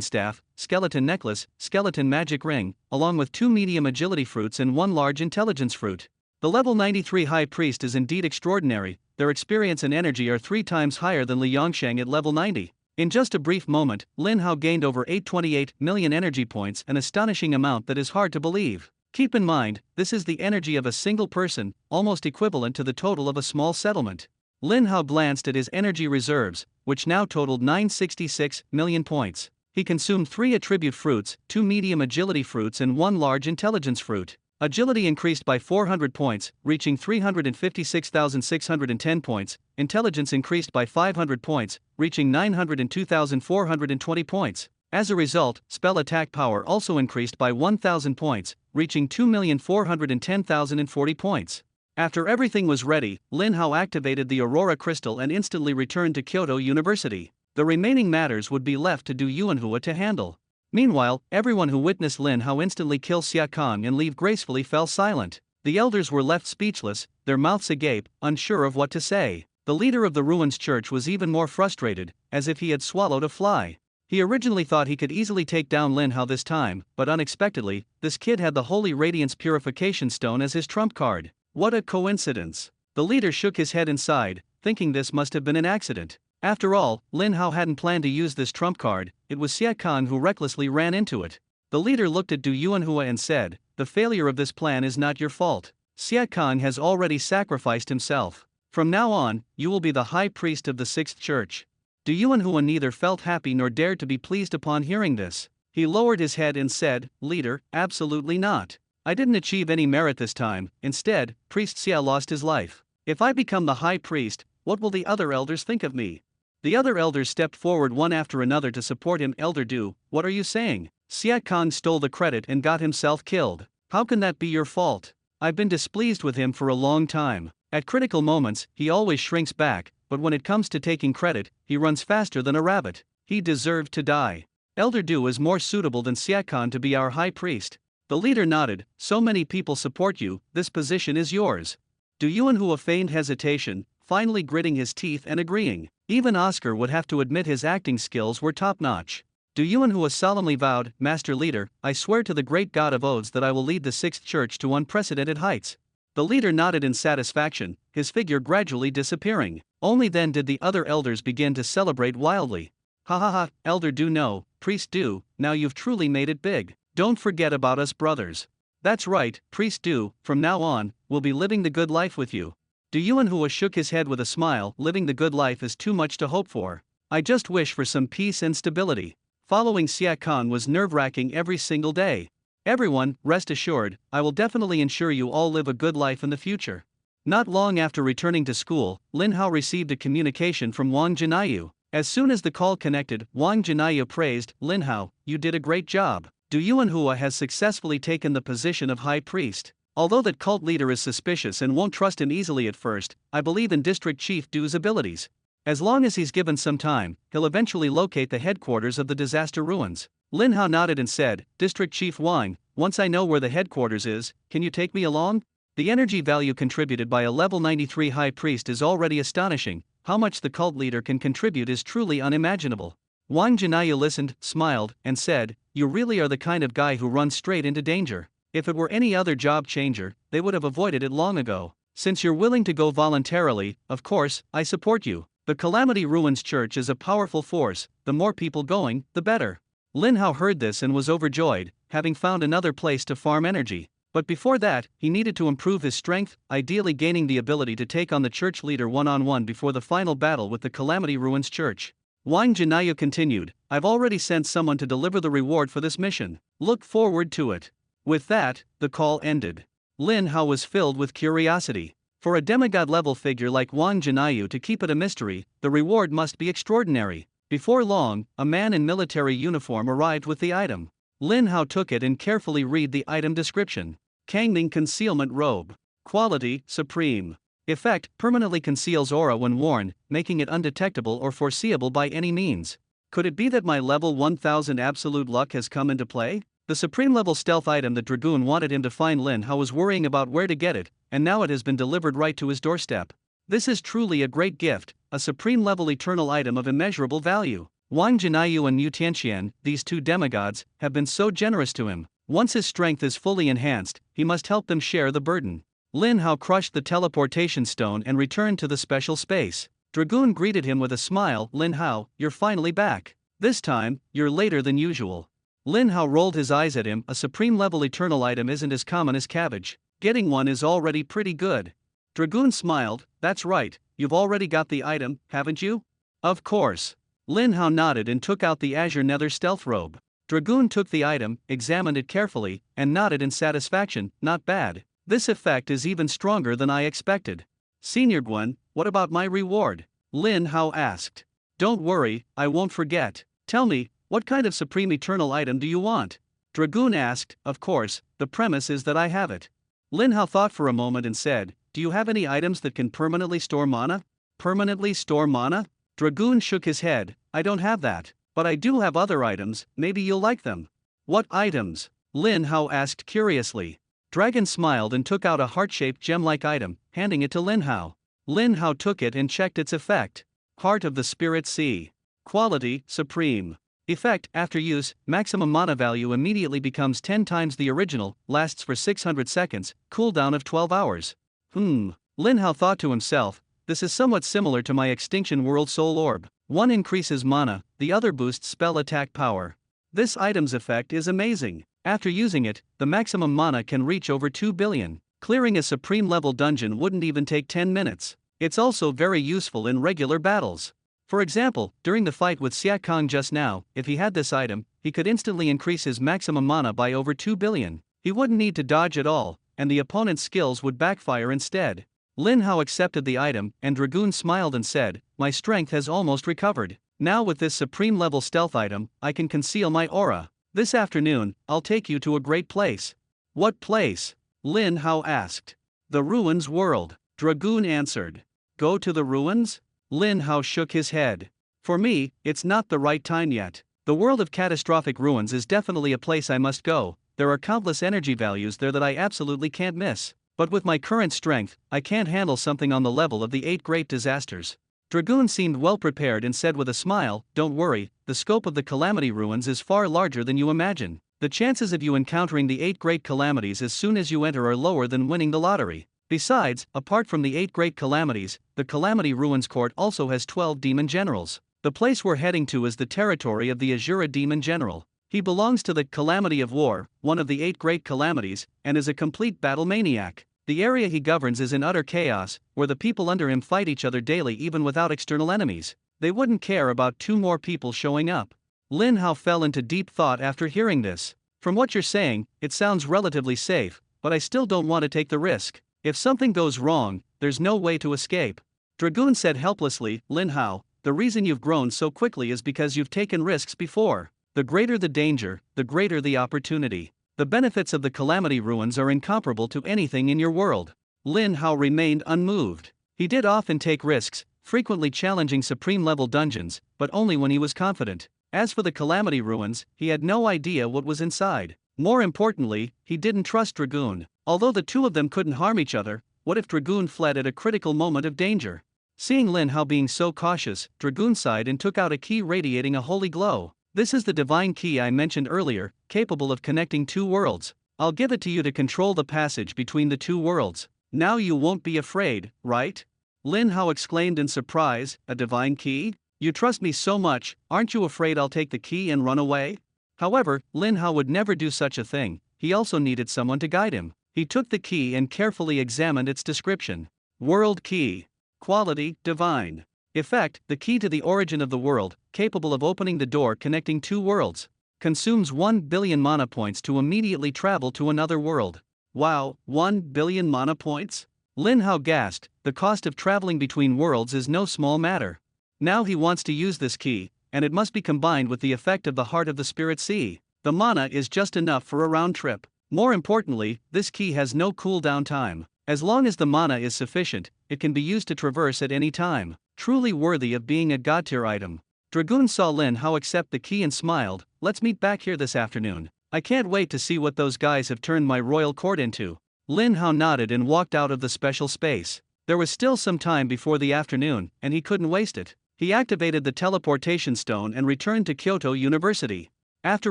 Speaker 1: staff, skeleton necklace, skeleton magic ring, along with 2 medium agility fruits and 1 large intelligence fruit. The level 93 High Priest is indeed extraordinary. Their experience and energy are 3 times higher than Li Yongsheng at level 90. In just a brief moment, Lin Hao gained over 828 million energy points, an astonishing amount that is hard to believe. Keep in mind, this is the energy of a single person, almost equivalent to the total of a small settlement. Lin Hao glanced at his energy reserves, which now totaled 966 million points. He consumed 3 attribute fruits, 2 medium agility fruits and 1 large intelligence fruit. Agility increased by 400 points, reaching 356,610 points. Intelligence increased by 500 points, reaching 902,420 points. As a result, spell attack power also increased by 1,000 points, reaching 2,410,040 points. After everything was ready, Lin Hao activated the Aurora Crystal and instantly returned to Kyoto University. The remaining matters would be left to Du Yuanhua to handle. Meanwhile, everyone who witnessed Lin Hao instantly kill Siak Khan and leave gracefully fell silent. The elders were left speechless, their mouths agape, unsure of what to say. The leader of the Ruins Church was even more frustrated, as if he had swallowed a fly. He originally thought he could easily take down Lin Hao this time, but unexpectedly, this kid had the Holy Radiance Purification Stone as his trump card. What a coincidence. The leader shook his head and sighed, thinking this must have been an accident. After all, Lin Hao hadn't planned to use this trump card, it was Siak Khan who recklessly ran into it. The leader looked at Du Yuanhua and said, "The failure of this plan is not your fault. Siak Khan has already sacrificed himself. From now on, you will be the high priest of the 6th church." Du Yuanhua neither felt happy nor dared to be pleased upon hearing this. He lowered his head and said, "Leader, absolutely not. I didn't achieve any merit this time, instead, Priest Xia lost his life. If I become the high priest, what will the other elders think of me?" The other elders stepped forward one after another to support him. "Elder Du, what are you saying? Siak Khan stole the credit and got himself killed. How can that be your fault? I've been displeased with him for a long time. At critical moments, he always shrinks back, but when it comes to taking credit, he runs faster than a rabbit. He deserved to die. Elder Du is more suitable than Siak Khan to be our high priest." The leader nodded. "So many people support you, this position is yours." Du Yuanhua feigned hesitation, finally gritting his teeth and agreeing. Even Oscar would have to admit his acting skills were top-notch. Du Yuanhua solemnly vowed, "Master Leader, I swear to the great god of Odes that I will lead the 6th church to unprecedented heights." The leader nodded in satisfaction, his figure gradually disappearing. Only then did the other elders begin to celebrate wildly. "Ha ha ha, Elder Du, no, Priest Du, now you've truly made it big. Don't forget about us brothers." "That's right, Priest Du, from now on, we'll be living the good life with you." Du Yuanhua shook his head with a smile. "Living the good life is too much to hope for. I just wish for some peace and stability." Following Siak Khan was nerve-wracking every single day. "Everyone, rest assured, I will definitely ensure you all live a good life in the future." Not long after returning to school, Lin Hao received a communication from Wang Jinayu. As soon as the call connected, Wang Jinayu praised, "Lin Hao, you did a great job. Du Yuanhua has successfully taken the position of high priest. Although that cult leader is suspicious and won't trust him easily at first, I believe in District Chief Du's abilities. As long as he's given some time, he'll eventually locate the headquarters of the disaster ruins." Lin Hao nodded and said, "District Chief Wang, once I know where the headquarters is, can you take me along?" The energy value contributed by a level 93 high priest is already astonishing. How much the cult leader can contribute is truly unimaginable. Wang Jinayu listened, smiled, and said, "You really are the kind of guy who runs straight into danger. If it were any other job changer, they would have avoided it long ago. Since you're willing to go voluntarily, of course, I support you. The Calamity Ruins Church is a powerful force, the more people going, the better." Lin Hao heard this and was overjoyed, having found another place to farm energy. But before that, he needed to improve his strength, ideally gaining the ability to take on the church leader one-on-one before the final battle with the Calamity Ruins Church. Wang Jinayu continued, "I've already sent someone to deliver the reward for this mission. Look forward to it." With that, the call ended. Lin Hao was filled with curiosity. For a demigod-level figure like Wang Jinayu to keep it a mystery, the reward must be extraordinary. Before long, a man in military uniform arrived with the item. Lin Hao took it and carefully read the item description. Kangming Concealment Robe. Quality, Supreme. Effect, permanently conceals aura when worn, making it undetectable or foreseeable by any means. Could it be that my level 1000 absolute luck has come into play? The supreme level stealth item that Dragoon wanted him to find. Lin Hao was worrying about where to get it, and now it has been delivered right to his doorstep. This is truly a great gift, a supreme level eternal item of immeasurable value. Wang Jinayu and Mu Tianxian, these two demigods, have been so generous to him. Once his strength is fully enhanced, he must help them share the burden. Lin Hao crushed the teleportation stone and returned to the special space. Dragoon greeted him with a smile. Lin Hao, you're finally back. This time, you're later than usual. Lin Hao rolled his eyes at him. A supreme level eternal item isn't as common as cabbage. Getting one is already pretty good. Dragoon smiled. That's right, you've already got the item, haven't you? Of course. Lin Hao nodded and took out the azure nether stealth robe. Dragoon took the item, examined it carefully, and nodded in satisfaction. Not bad. This effect is even stronger than I expected. Senior Guan, what about my reward? Lin Hao asked. Don't worry, I won't forget. Tell me, what kind of supreme eternal item do you want? Dragoon asked. Of course, the premise is that I have it. Lin Hao thought for a moment and said, do you have any items that can permanently store mana? Permanently store mana? Dragoon shook his head. I don't have that, but I do have other items, maybe you'll like them. What items? Lin Hao asked curiously. Dragon smiled and took out a heart-shaped gem-like item, handing it to Lin Hao. Lin Hao took it and checked its effect. Heart of the Spirit Sea. Quality, Supreme. Effect, after use, maximum mana value immediately becomes 10 times the original, lasts for 600 seconds, cooldown of 12 hours. Lin Hao thought to himself, this is somewhat similar to my Extinction World Soul Orb. One increases mana, the other boosts spell attack power. This item's effect is amazing. After using it, the maximum mana can reach over 2 billion. Clearing a supreme level dungeon wouldn't even take 10 minutes. It's also very useful in regular battles. For example, during the fight with Xia Kong just now, if he had this item, he could instantly increase his maximum mana by over 2 billion. He wouldn't need to dodge at all, and the opponent's skills would backfire instead. Lin Hao accepted the item, and Dragoon smiled and said, my strength has almost recovered. Now with this supreme level stealth item, I can conceal my aura. This afternoon, I'll take you to a great place. What place? Lin Hao asked. The Ruins World. Dragoon answered. Go to the ruins? Lin Hao shook his head. For me, it's not the right time yet. The world of catastrophic ruins is definitely a place I must go. There are countless energy values there that I absolutely can't miss. But with my current strength, I can't handle something on the level of the 8 great disasters. Dragoon seemed well prepared and said with a smile, don't worry, the scope of the Calamity Ruins is far larger than you imagine. The chances of you encountering the 8 great calamities as soon as you enter are lower than winning the lottery. Besides, apart from the 8 great calamities, the Calamity Ruins Court also has 12 demon generals. The place we're heading to is the territory of the Azura Demon General. He belongs to the Calamity of War, one of the 8 great calamities, and is a complete battle maniac. The area he governs is in utter chaos, where the people under him fight each other daily even without external enemies. They wouldn't care about 2 more people showing up. Lin Hao fell into deep thought after hearing this. From what you're saying, it sounds relatively safe, but I still don't want to take the risk. If something goes wrong, there's no way to escape. Dragoon said helplessly, Lin Hao, the reason you've grown so quickly is because you've taken risks before. The greater the danger, the greater the opportunity. The benefits of the Calamity Ruins are incomparable to anything in your world. Lin Hao remained unmoved. He did often take risks, frequently challenging supreme-level dungeons, but only when he was confident. As for the Calamity Ruins, he had no idea what was inside. More importantly, he didn't trust Dragoon. Although the two of them couldn't harm each other, what if Dragoon fled at a critical moment of danger? Seeing Lin Hao being so cautious, Dragoon sighed and took out a key radiating a holy glow. This is the divine key I mentioned earlier, capable of connecting 2 worlds. I'll give it to you to control the passage between the 2 worlds. Now you won't be afraid, right? Lin Hao exclaimed in surprise, a divine key? You trust me so much, aren't you afraid I'll take the key and run away? However, Lin Hao would never do such a thing. He also needed someone to guide him. He took the key and carefully examined its description. World Key. Quality, Divine. Effect, the key to the origin of the world, capable of opening the door connecting 2 worlds. Consumes 1 billion mana points to immediately travel to another world. Wow, 1 billion mana points? Lin Hao gasped, the cost of traveling between worlds is no small matter. Now he wants to use this key, and it must be combined with the effect of the Heart of the Spirit Sea. The mana is just enough for a round trip. More importantly, this key has no cooldown time. As long as the mana is sufficient, it can be used to traverse at any time. Truly worthy of being a god tier item. Dragoon saw Lin Hao accept the key and smiled, let's meet back here this afternoon. I can't wait to see what those guys have turned my royal court into. Lin Hao nodded and walked out of the special space. There was still some time before the afternoon, and he couldn't waste it. He activated the teleportation stone and returned to Kyoto University. After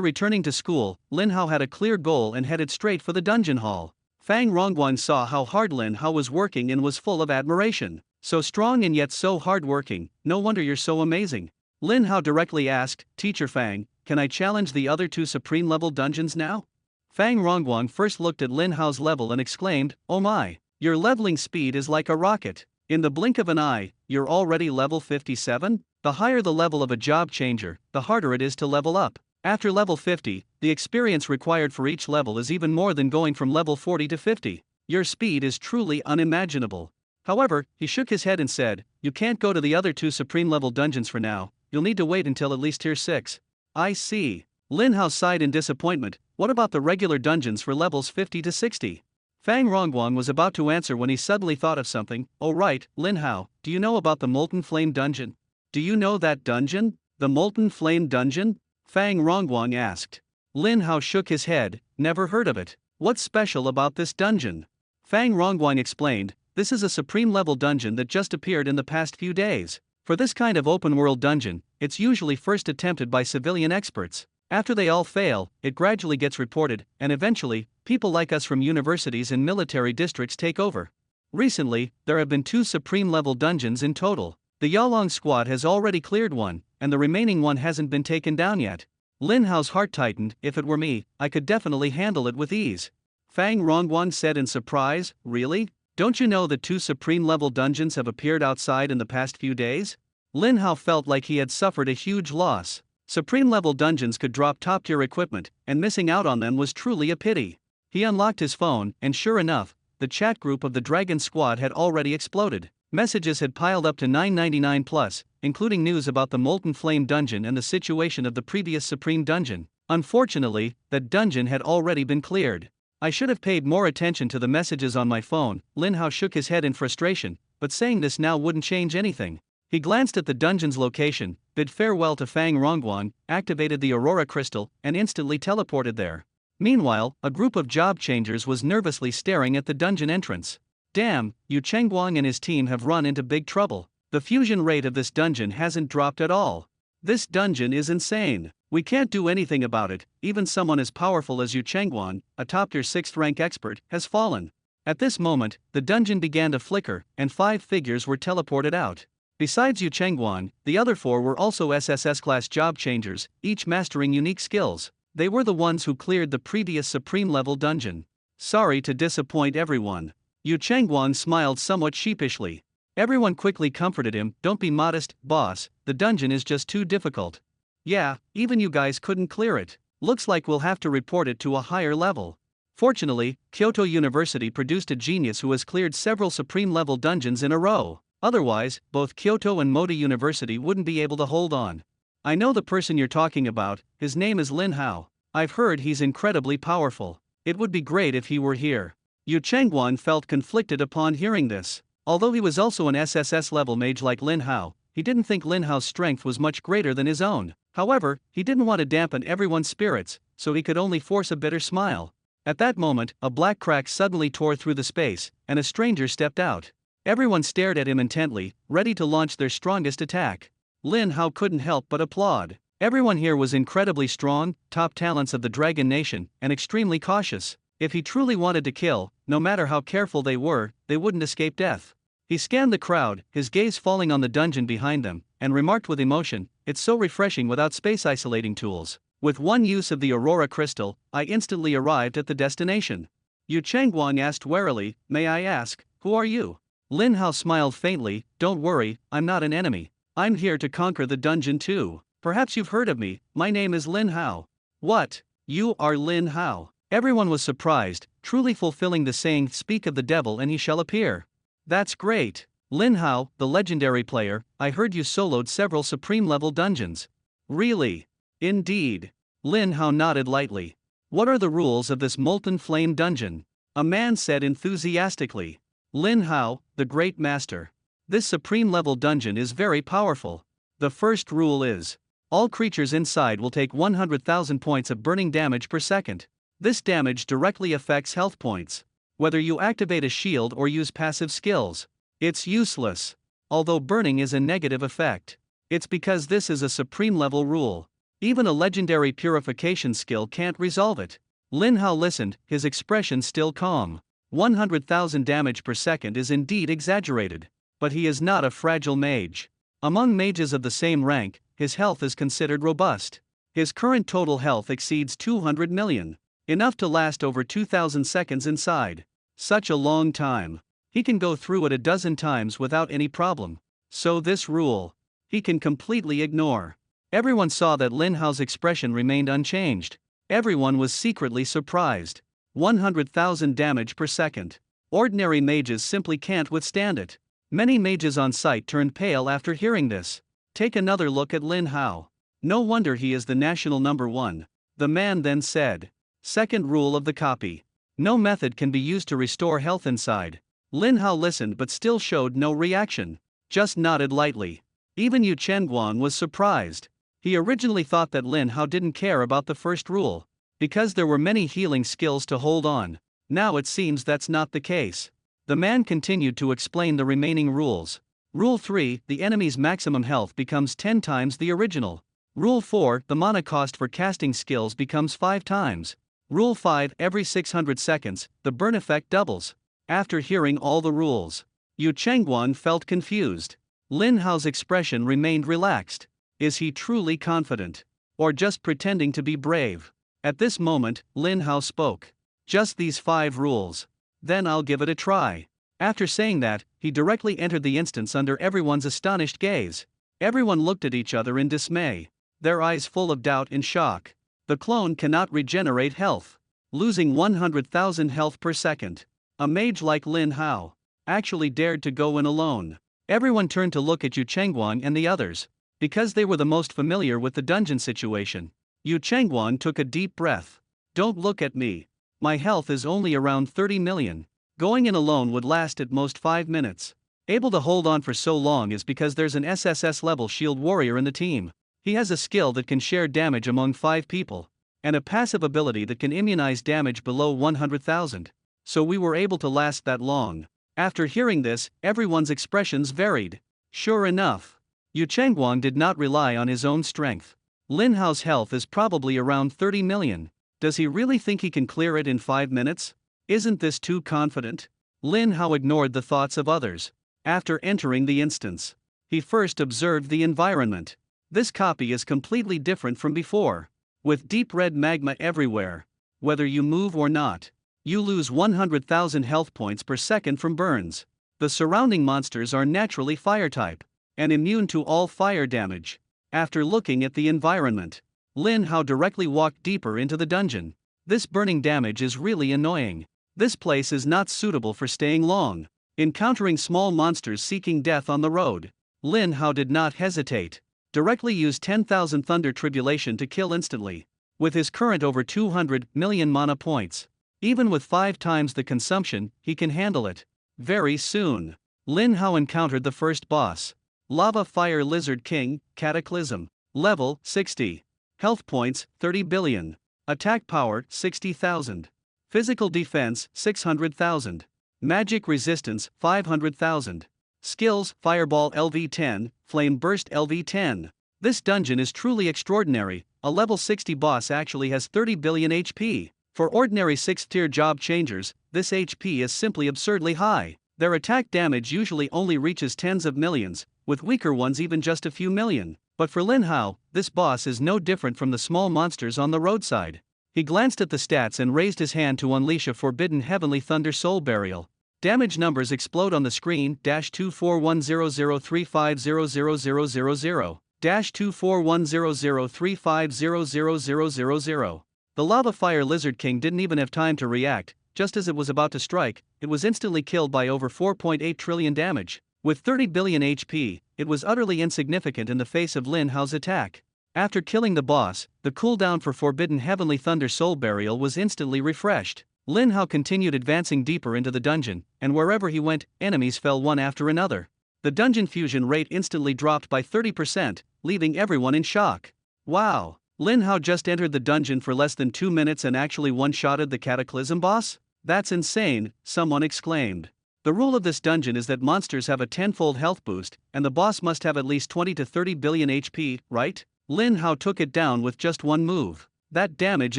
Speaker 1: returning to school, Lin Hao had a clear goal and headed straight for the dungeon hall. Fang Rongguan saw how hard Lin Hao was working and was full of admiration. So strong and yet so hardworking, no wonder you're so amazing. Lin Hao directly asked, Teacher Fang, can I challenge the other 2 supreme level dungeons now? Fang Rongguan first looked at Lin Hao's level and exclaimed, oh my, your leveling speed is like a rocket. In the blink of an eye, you're already level 57? The higher the level of a job changer, the harder it is to level up. After level 50, the experience required for each level is even more than going from level 40 to 50. Your speed is truly unimaginable. However, he shook his head and said, you can't go to the other 2 supreme level dungeons for now, you'll need to wait until at least tier 6. I see. Lin Hao sighed in disappointment, what about the regular dungeons for levels 50 to 60? Fang Rongguan was about to answer when he suddenly thought of something, oh right, Lin Hao, do you know about the Molten Flame dungeon? Do you know that dungeon? The Molten Flame dungeon? Fang Rongguan asked. Lin Hao shook his head, never heard of it. What's special about this dungeon? Fang Rongguan explained, this is a supreme level dungeon that just appeared in the past few days. For this kind of open world dungeon, it's usually first attempted by civilian experts. After they all fail, it gradually gets reported, and eventually, people like us from universities and military districts take over. Recently, there have been 2 supreme level dungeons in total. The Yalong squad has already cleared one, and the remaining one hasn't been taken down yet. Lin Hao's heart tightened, if it were me, I could definitely handle it with ease. Fang Rongguan said in surprise, really? Don't you know that 2 supreme level dungeons have appeared outside in the past few days? Lin Hao felt like he had suffered a huge loss. Supreme level dungeons could drop top tier equipment, and missing out on them was truly a pity. He unlocked his phone, and sure enough, the chat group of the Dragon Squad had already exploded. Messages had piled up to 999 plus, including news about the Molten Flame dungeon and the situation of the previous Supreme dungeon. Unfortunately, that dungeon had already been cleared. I should have paid more attention to the messages on my phone. Lin Hao shook his head in frustration, but saying this now wouldn't change anything. He glanced at the dungeon's location, bid farewell to Fang Rongguan, activated the Aurora Crystal, and instantly teleported there. Meanwhile, a group of job changers was nervously staring at the dungeon entrance. Damn, Yu Chengguang and his team have run into big trouble. The fusion rate of this dungeon hasn't dropped at all. This dungeon is insane. We can't do anything about it. Even someone as powerful as Yu Chengguang, a top tier 6th rank expert, has fallen. At this moment, the dungeon began to flicker, and 5 figures were teleported out. Besides Yu Chengguang, the other 4 were also SSS class job changers, each mastering unique skills. They were the ones who cleared the previous supreme level dungeon. Sorry to disappoint everyone. Yu Chengguang smiled somewhat sheepishly. Everyone quickly comforted him, don't be modest, boss, the dungeon is just too difficult. Yeah, even you guys couldn't clear it. Looks like we'll have to report it to a higher level. Fortunately, Kyoto University produced a genius who has cleared several supreme level dungeons in a row. Otherwise, both Kyoto and Mota University wouldn't be able to hold on. I know the person you're talking about, his name is Lin Hao. I've heard he's incredibly powerful. It would be great if he were here. Yu Chengguang felt conflicted upon hearing this. Although he was also an SSS level mage like Lin Hao, he didn't think Lin Hao's strength was much greater than his own. However, he didn't want to dampen everyone's spirits, so he could only force a bitter smile. At that moment, a black crack suddenly tore through the space, and a stranger stepped out. Everyone stared at him intently, ready to launch their strongest attack. Lin Hao couldn't help but applaud. Everyone here was incredibly strong, top talents of the Dragon Nation, and extremely cautious. If he truly wanted to kill, no matter how careful they were, they wouldn't escape death. He scanned the crowd, his gaze falling on the dungeon behind them, and remarked with emotion, it's so refreshing without space isolating tools. With one use of the Aurora Crystal, I instantly arrived at the destination. Yu Chengguang asked warily, may I ask, who are you? Lin Hao smiled faintly, don't worry, I'm not an enemy. I'm here to conquer the dungeon too. Perhaps you've heard of me, my name is Lin Hao. What? You are Lin Hao? Everyone was surprised, truly fulfilling the saying, speak of the devil and he shall appear. That's great. Lin Hao, the legendary player, I heard you soloed several supreme level dungeons. Really? Indeed. Lin Hao nodded lightly. What are the rules of this molten flame dungeon? A man said enthusiastically. Lin Hao, the great master. This supreme level dungeon is very powerful. The first rule is, all creatures inside will take 100,000 points of burning damage per second. This damage directly affects health points. Whether you activate a shield or use passive skills, it's useless. Although burning is a negative effect, it's because this is a supreme level rule. Even a legendary purification skill can't resolve it. Lin Hao listened, his expression still calm. 100,000 damage per second is indeed exaggerated. But he is not a fragile mage. Among mages of the same rank, his health is considered robust. His current total health exceeds 200 million. Enough to last over 2,000 seconds inside. Such a long time. He can go through it a dozen times without any problem. So this rule, he can completely ignore. Everyone saw that Lin Hao's expression remained unchanged. Everyone was secretly surprised. 100,000 damage per second. Ordinary mages simply can't withstand it. Many mages on site turned pale after hearing this. Take another look at Lin Hao. No wonder he is the national number one. The man then said. Second rule of the copy. No method can be used to restore health inside. Lin Hao listened but still showed no reaction. Just nodded lightly. Even Yu Chengguang was surprised. He originally thought that Lin Hao didn't care about the first rule, because there were many healing skills to hold on. Now it seems that's not the case. The man continued to explain the remaining rules. Rule 3, the enemy's maximum health becomes 10 times the original. Rule 4, the mana cost for casting skills becomes 5 times. Rule 5, every 600 seconds, the burn effect doubles. After hearing all the rules, Yu Chengguang felt confused. Lin Hao's expression remained relaxed. Is he truly confident? Or just pretending to be brave? At this moment, Lin Hao spoke. Just these 5 rules. Then I'll give it a try. After saying that, he directly entered the instance under everyone's astonished gaze. Everyone looked at each other in dismay, their eyes full of doubt and shock. The clone cannot regenerate health, losing 100,000 health per second. A mage like Lin Hao actually dared to go in alone. Everyone turned to look at Yu Chengguang and the others, because they were the most familiar with the dungeon situation. Yu Chengguang took a deep breath. Don't look at me. My health is only around 30 million. Going in alone would last at most 5 minutes. Able to hold on for so long is because there's an SSS level shield warrior in the team. He has a skill that can share damage among 5 people, and a passive ability that can immunize damage below 100,000. So we were able to last that long. After hearing this, everyone's expressions varied. Sure enough, Yu Chengguang did not rely on his own strength. Lin Hao's health is probably around 30 million. Does he really think he can clear it in 5 minutes? Isn't this too confident? Lin Hao ignored the thoughts of others. After entering the instance, he first observed the environment. This copy is completely different from before. With deep red magma everywhere. Whether you move or not, you lose 100,000 health points per second from burns. The surrounding monsters are naturally fire type, and immune to all fire damage. After looking at the environment, Lin Hao directly walked deeper into the dungeon. This burning damage is really annoying. This place is not suitable for staying long. Encountering small monsters seeking death on the road, Lin Hao did not hesitate. Directly used 10,000 Thunder Tribulation to kill instantly. With his current over 200 million mana points, even with 5 times the consumption, he can handle it. Very soon, Lin Hao encountered the first boss. Lava Fire Lizard King, Cataclysm. Level 60. Health points 30 billion. Attack power 60,000. Physical defense 600,000. Magic resistance 500,000. Skills Fireball LV10, Flame Burst LV10. This dungeon is truly extraordinary. A level 60 boss actually has 30 billion HP. For ordinary 6th tier job changers, this HP is simply absurdly high. Their attack damage usually only reaches tens of millions, with weaker ones even just a few million. But for Lin Hao, this boss is no different from the small monsters on the roadside. He glanced at the stats and raised his hand to unleash a forbidden Heavenly Thunder Soul Burial. Damage numbers explode on the screen, -24100350000. -24100350000. The lava fire lizard king didn't even have time to react. Just as it was about to strike, it was instantly killed by over 4.8 trillion damage. With 30 billion HP, it was utterly insignificant in the face of Lin Hao's attack. After killing the boss, the cooldown for Forbidden Heavenly Thunder Soul Burial was instantly refreshed. Lin Hao continued advancing deeper into the dungeon, and wherever he went, enemies fell one after another. The dungeon fusion rate instantly dropped by 30%, leaving everyone in shock. Wow! Lin Hao just entered the dungeon for less than 2 minutes and actually one-shotted the Cataclysm boss? That's insane, someone exclaimed. The rule of this dungeon is that monsters have a 10-fold health boost, and the boss must have at least 20 to 30 billion HP, right? Lin Hao took it down with just one move. That damage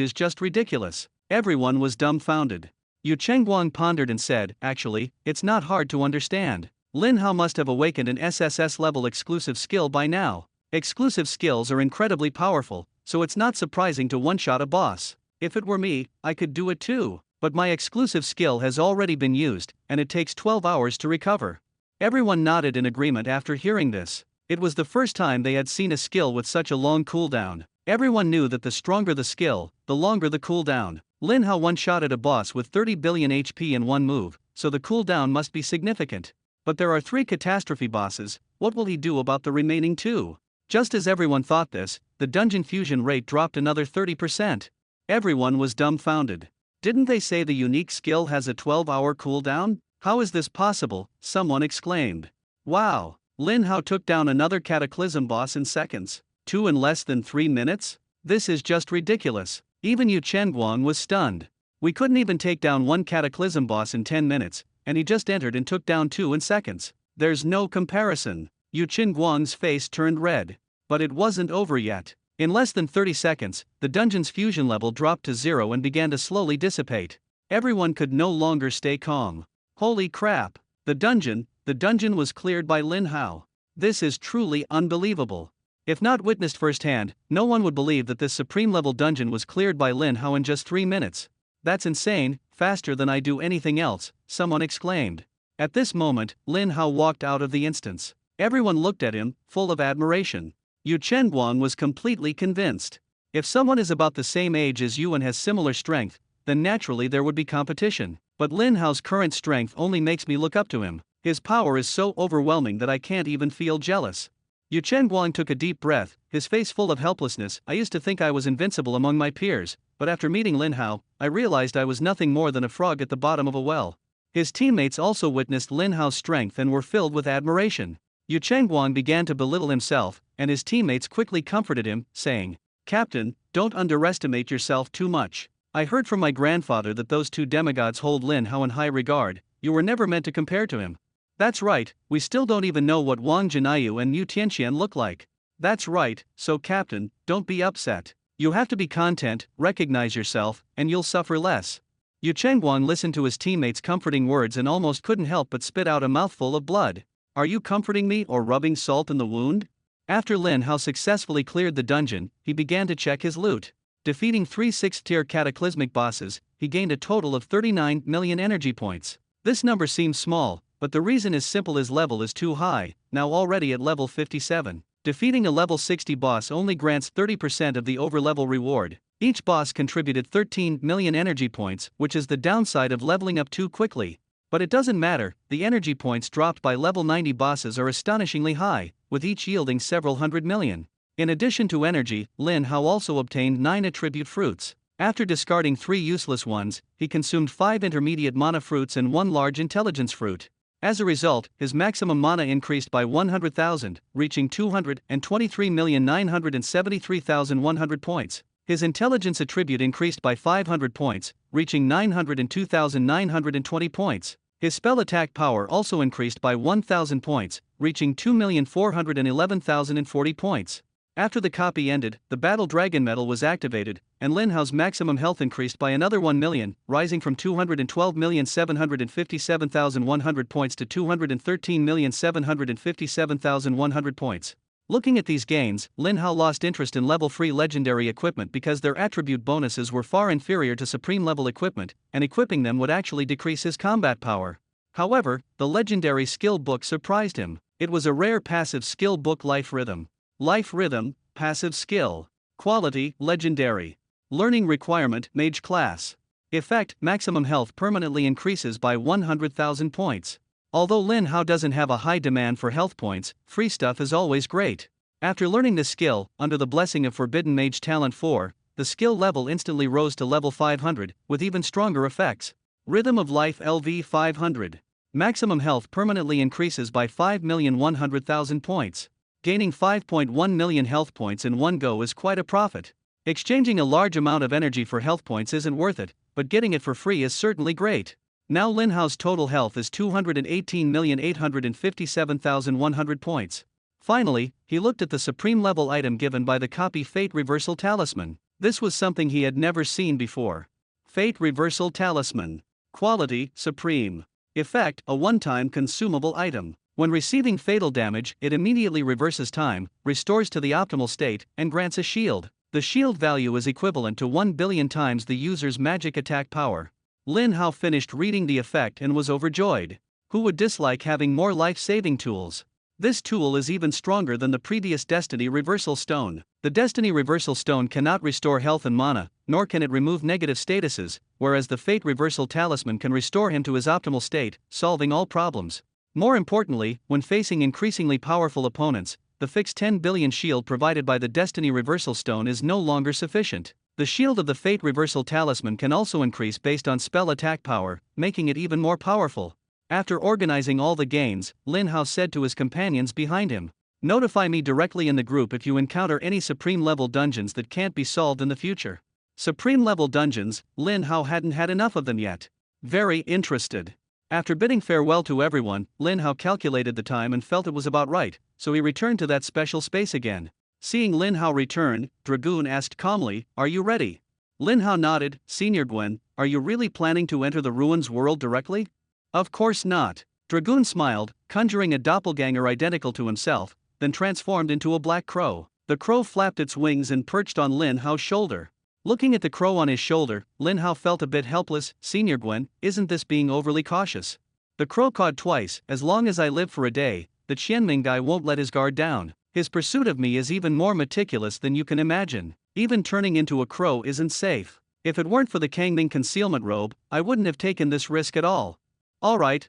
Speaker 1: is just ridiculous. Everyone was dumbfounded. Yu Chengguang pondered and said, actually, it's not hard to understand. Lin Hao must have awakened an SSS level exclusive skill by now. Exclusive skills are incredibly powerful, so it's not surprising to one-shot a boss. If it were me, I could do it too. But my exclusive skill has already been used, and it takes 12 hours to recover. Everyone nodded in agreement after hearing this. It was the first time they had seen a skill with such a long cooldown. Everyone knew that the stronger the skill, the longer the cooldown. Lin Hao one-shotted a boss with 30 billion HP in one move, so the cooldown must be significant. But there are 3 catastrophe bosses. What will he do about the remaining 2? Just as everyone thought this, the dungeon fusion rate dropped another 30%. Everyone was dumbfounded. Didn't they say the unique skill has a 12-hour cooldown? How is this possible? Someone exclaimed. Wow! Lin Hao took down another Cataclysm boss in seconds. 2 in less than 3 minutes? This is just ridiculous. Even Yu Chengguang was stunned. We couldn't even take down one Cataclysm boss in 10 minutes, and he just entered and took down 2 in seconds. There's no comparison. Yu Chengguang's face turned red. But it wasn't over yet. In less than 30 seconds, the dungeon's fusion level dropped to 0 and began to slowly dissipate. Everyone could no longer stay calm. Holy crap! The dungeon was cleared by Lin Hao. This is truly unbelievable. If not witnessed firsthand, no one would believe that this supreme level dungeon was cleared by Lin Hao in just 3 minutes. That's insane, faster than I do anything else, someone exclaimed. At this moment, Lin Hao walked out of the instance. Everyone looked at him, full of admiration. Yu Chengguang was completely convinced. If someone is about the same age as you and has similar strength, then naturally there would be competition. But Lin Hao's current strength only makes me look up to him. His power is so overwhelming that I can't even feel jealous. Yu Chengguang took a deep breath, his face full of helplessness. I used to think I was invincible among my peers, but after meeting Lin Hao, I realized I was nothing more than a frog at the bottom of a well. His teammates also witnessed Lin Hao's strength and were filled with admiration. Yu Chengguang began to belittle himself, and his teammates quickly comforted him, saying, "Captain, don't underestimate yourself too much. I heard from my grandfather that those 2 demigods hold Lin Hao in high regard. You were never meant to compare to him." "That's right, we still don't even know what Wang Jinayu and Mu Tianxian look like." "That's right, so Captain, don't be upset. You have to be content, recognize yourself, and you'll suffer less." Yu Chengguang listened to his teammates' comforting words and almost couldn't help but spit out a mouthful of blood. "Are you comforting me or rubbing salt in the wound?" After Lin Hao successfully cleared the dungeon, he began to check his loot. Defeating 3 6th-tier cataclysmic bosses, he gained a total of 39 million energy points. This number seems small, but the reason is simple: his level is too high, now already at level 57. Defeating a level 60 boss only grants 30% of the over-level reward. Each boss contributed 13 million energy points, which is the downside of leveling up too quickly. But it doesn't matter, the energy points dropped by level 90 bosses are astonishingly high, with each yielding several hundred million. In addition to energy, Lin Hao also obtained 9 attribute fruits. After discarding 3 useless ones, he consumed 5 intermediate mana fruits and 1 large intelligence fruit. As a result, his maximum mana increased by 100,000, reaching 223,973,100 points. His intelligence attribute increased by 500 points, reaching 902,920 points. His spell attack power also increased by 1,000 points, reaching 2,411,040 points. After the copy ended, the Battle Dragon Medal was activated, and Lin Hao's maximum health increased by another 1 million, rising from 212,757,100 points to 213,757,100 points. Looking at these gains, Lin Hao lost interest in level-free legendary equipment because their attribute bonuses were far inferior to supreme-level equipment, and equipping them would actually decrease his combat power. However, the legendary skill book surprised him. It was a rare passive skill book, Life Rhythm. Life rhythm, passive skill. Quality, legendary. Learning requirement, mage class. Effect, maximum health permanently increases by 100,000 points. Although Lin Hao doesn't have a high demand for health points, free stuff is always great. After learning this skill, under the blessing of Forbidden Mage Talent 4, the skill level instantly rose to level 500, with even stronger effects. Rhythm of Life LV 500. Maximum health permanently increases by 5,100,000 points. Gaining 5.1 million health points in one go is quite a profit. Exchanging a large amount of energy for health points isn't worth it, but getting it for free is certainly great. Now Lin Hao's total health is 218,857,100 points. Finally, he looked at the supreme level item given by the copy Fate Reversal Talisman. This was something he had never seen before. Fate Reversal Talisman. Quality, supreme. Effect, a one-time consumable item. When receiving fatal damage, it immediately reverses time, restores to the optimal state, and grants a shield. The shield value is equivalent to 1 billion times the user's magic attack power. Lin Hao finished reading the effect and was overjoyed. Who would dislike having more life-saving tools? This tool is even stronger than the previous Destiny Reversal Stone. The Destiny Reversal Stone cannot restore health and mana, nor can it remove negative statuses, whereas the Fate Reversal Talisman can restore him to his optimal state, solving all problems. More importantly, when facing increasingly powerful opponents, the fixed 10 billion shield provided by the Destiny Reversal Stone is no longer sufficient. The shield of the Fate Reversal Talisman can also increase based on spell attack power, making it even more powerful. After organizing all the gains, Lin Hao said to his companions behind him, "Notify me directly in the group if you encounter any supreme level dungeons that can't be solved in the future." Supreme level dungeons, Lin Hao hadn't had enough of them yet. Very interested. After bidding farewell to everyone, Lin Hao calculated the time and felt it was about right, so he returned to that special space again. Seeing Lin Hao return, Dragoon asked calmly, "Are you ready?" Lin Hao nodded. "Senior Gwen, are you really planning to enter the ruins world directly?" "Of course not." Dragoon smiled, conjuring a doppelganger identical to himself, then transformed into a black crow. The crow flapped its wings and perched on Lin Hao's shoulder. Looking at the crow on his shoulder, Lin Hao felt a bit helpless. "Senior Gwen, isn't this being overly cautious?" The crow cawed twice. "As long as I live for a day, the Qianming guy won't let his guard down. His pursuit of me is even more meticulous than you can imagine. Even turning into a crow isn't safe. If it weren't for the Kangming concealment robe, I wouldn't have taken this risk at all." All right.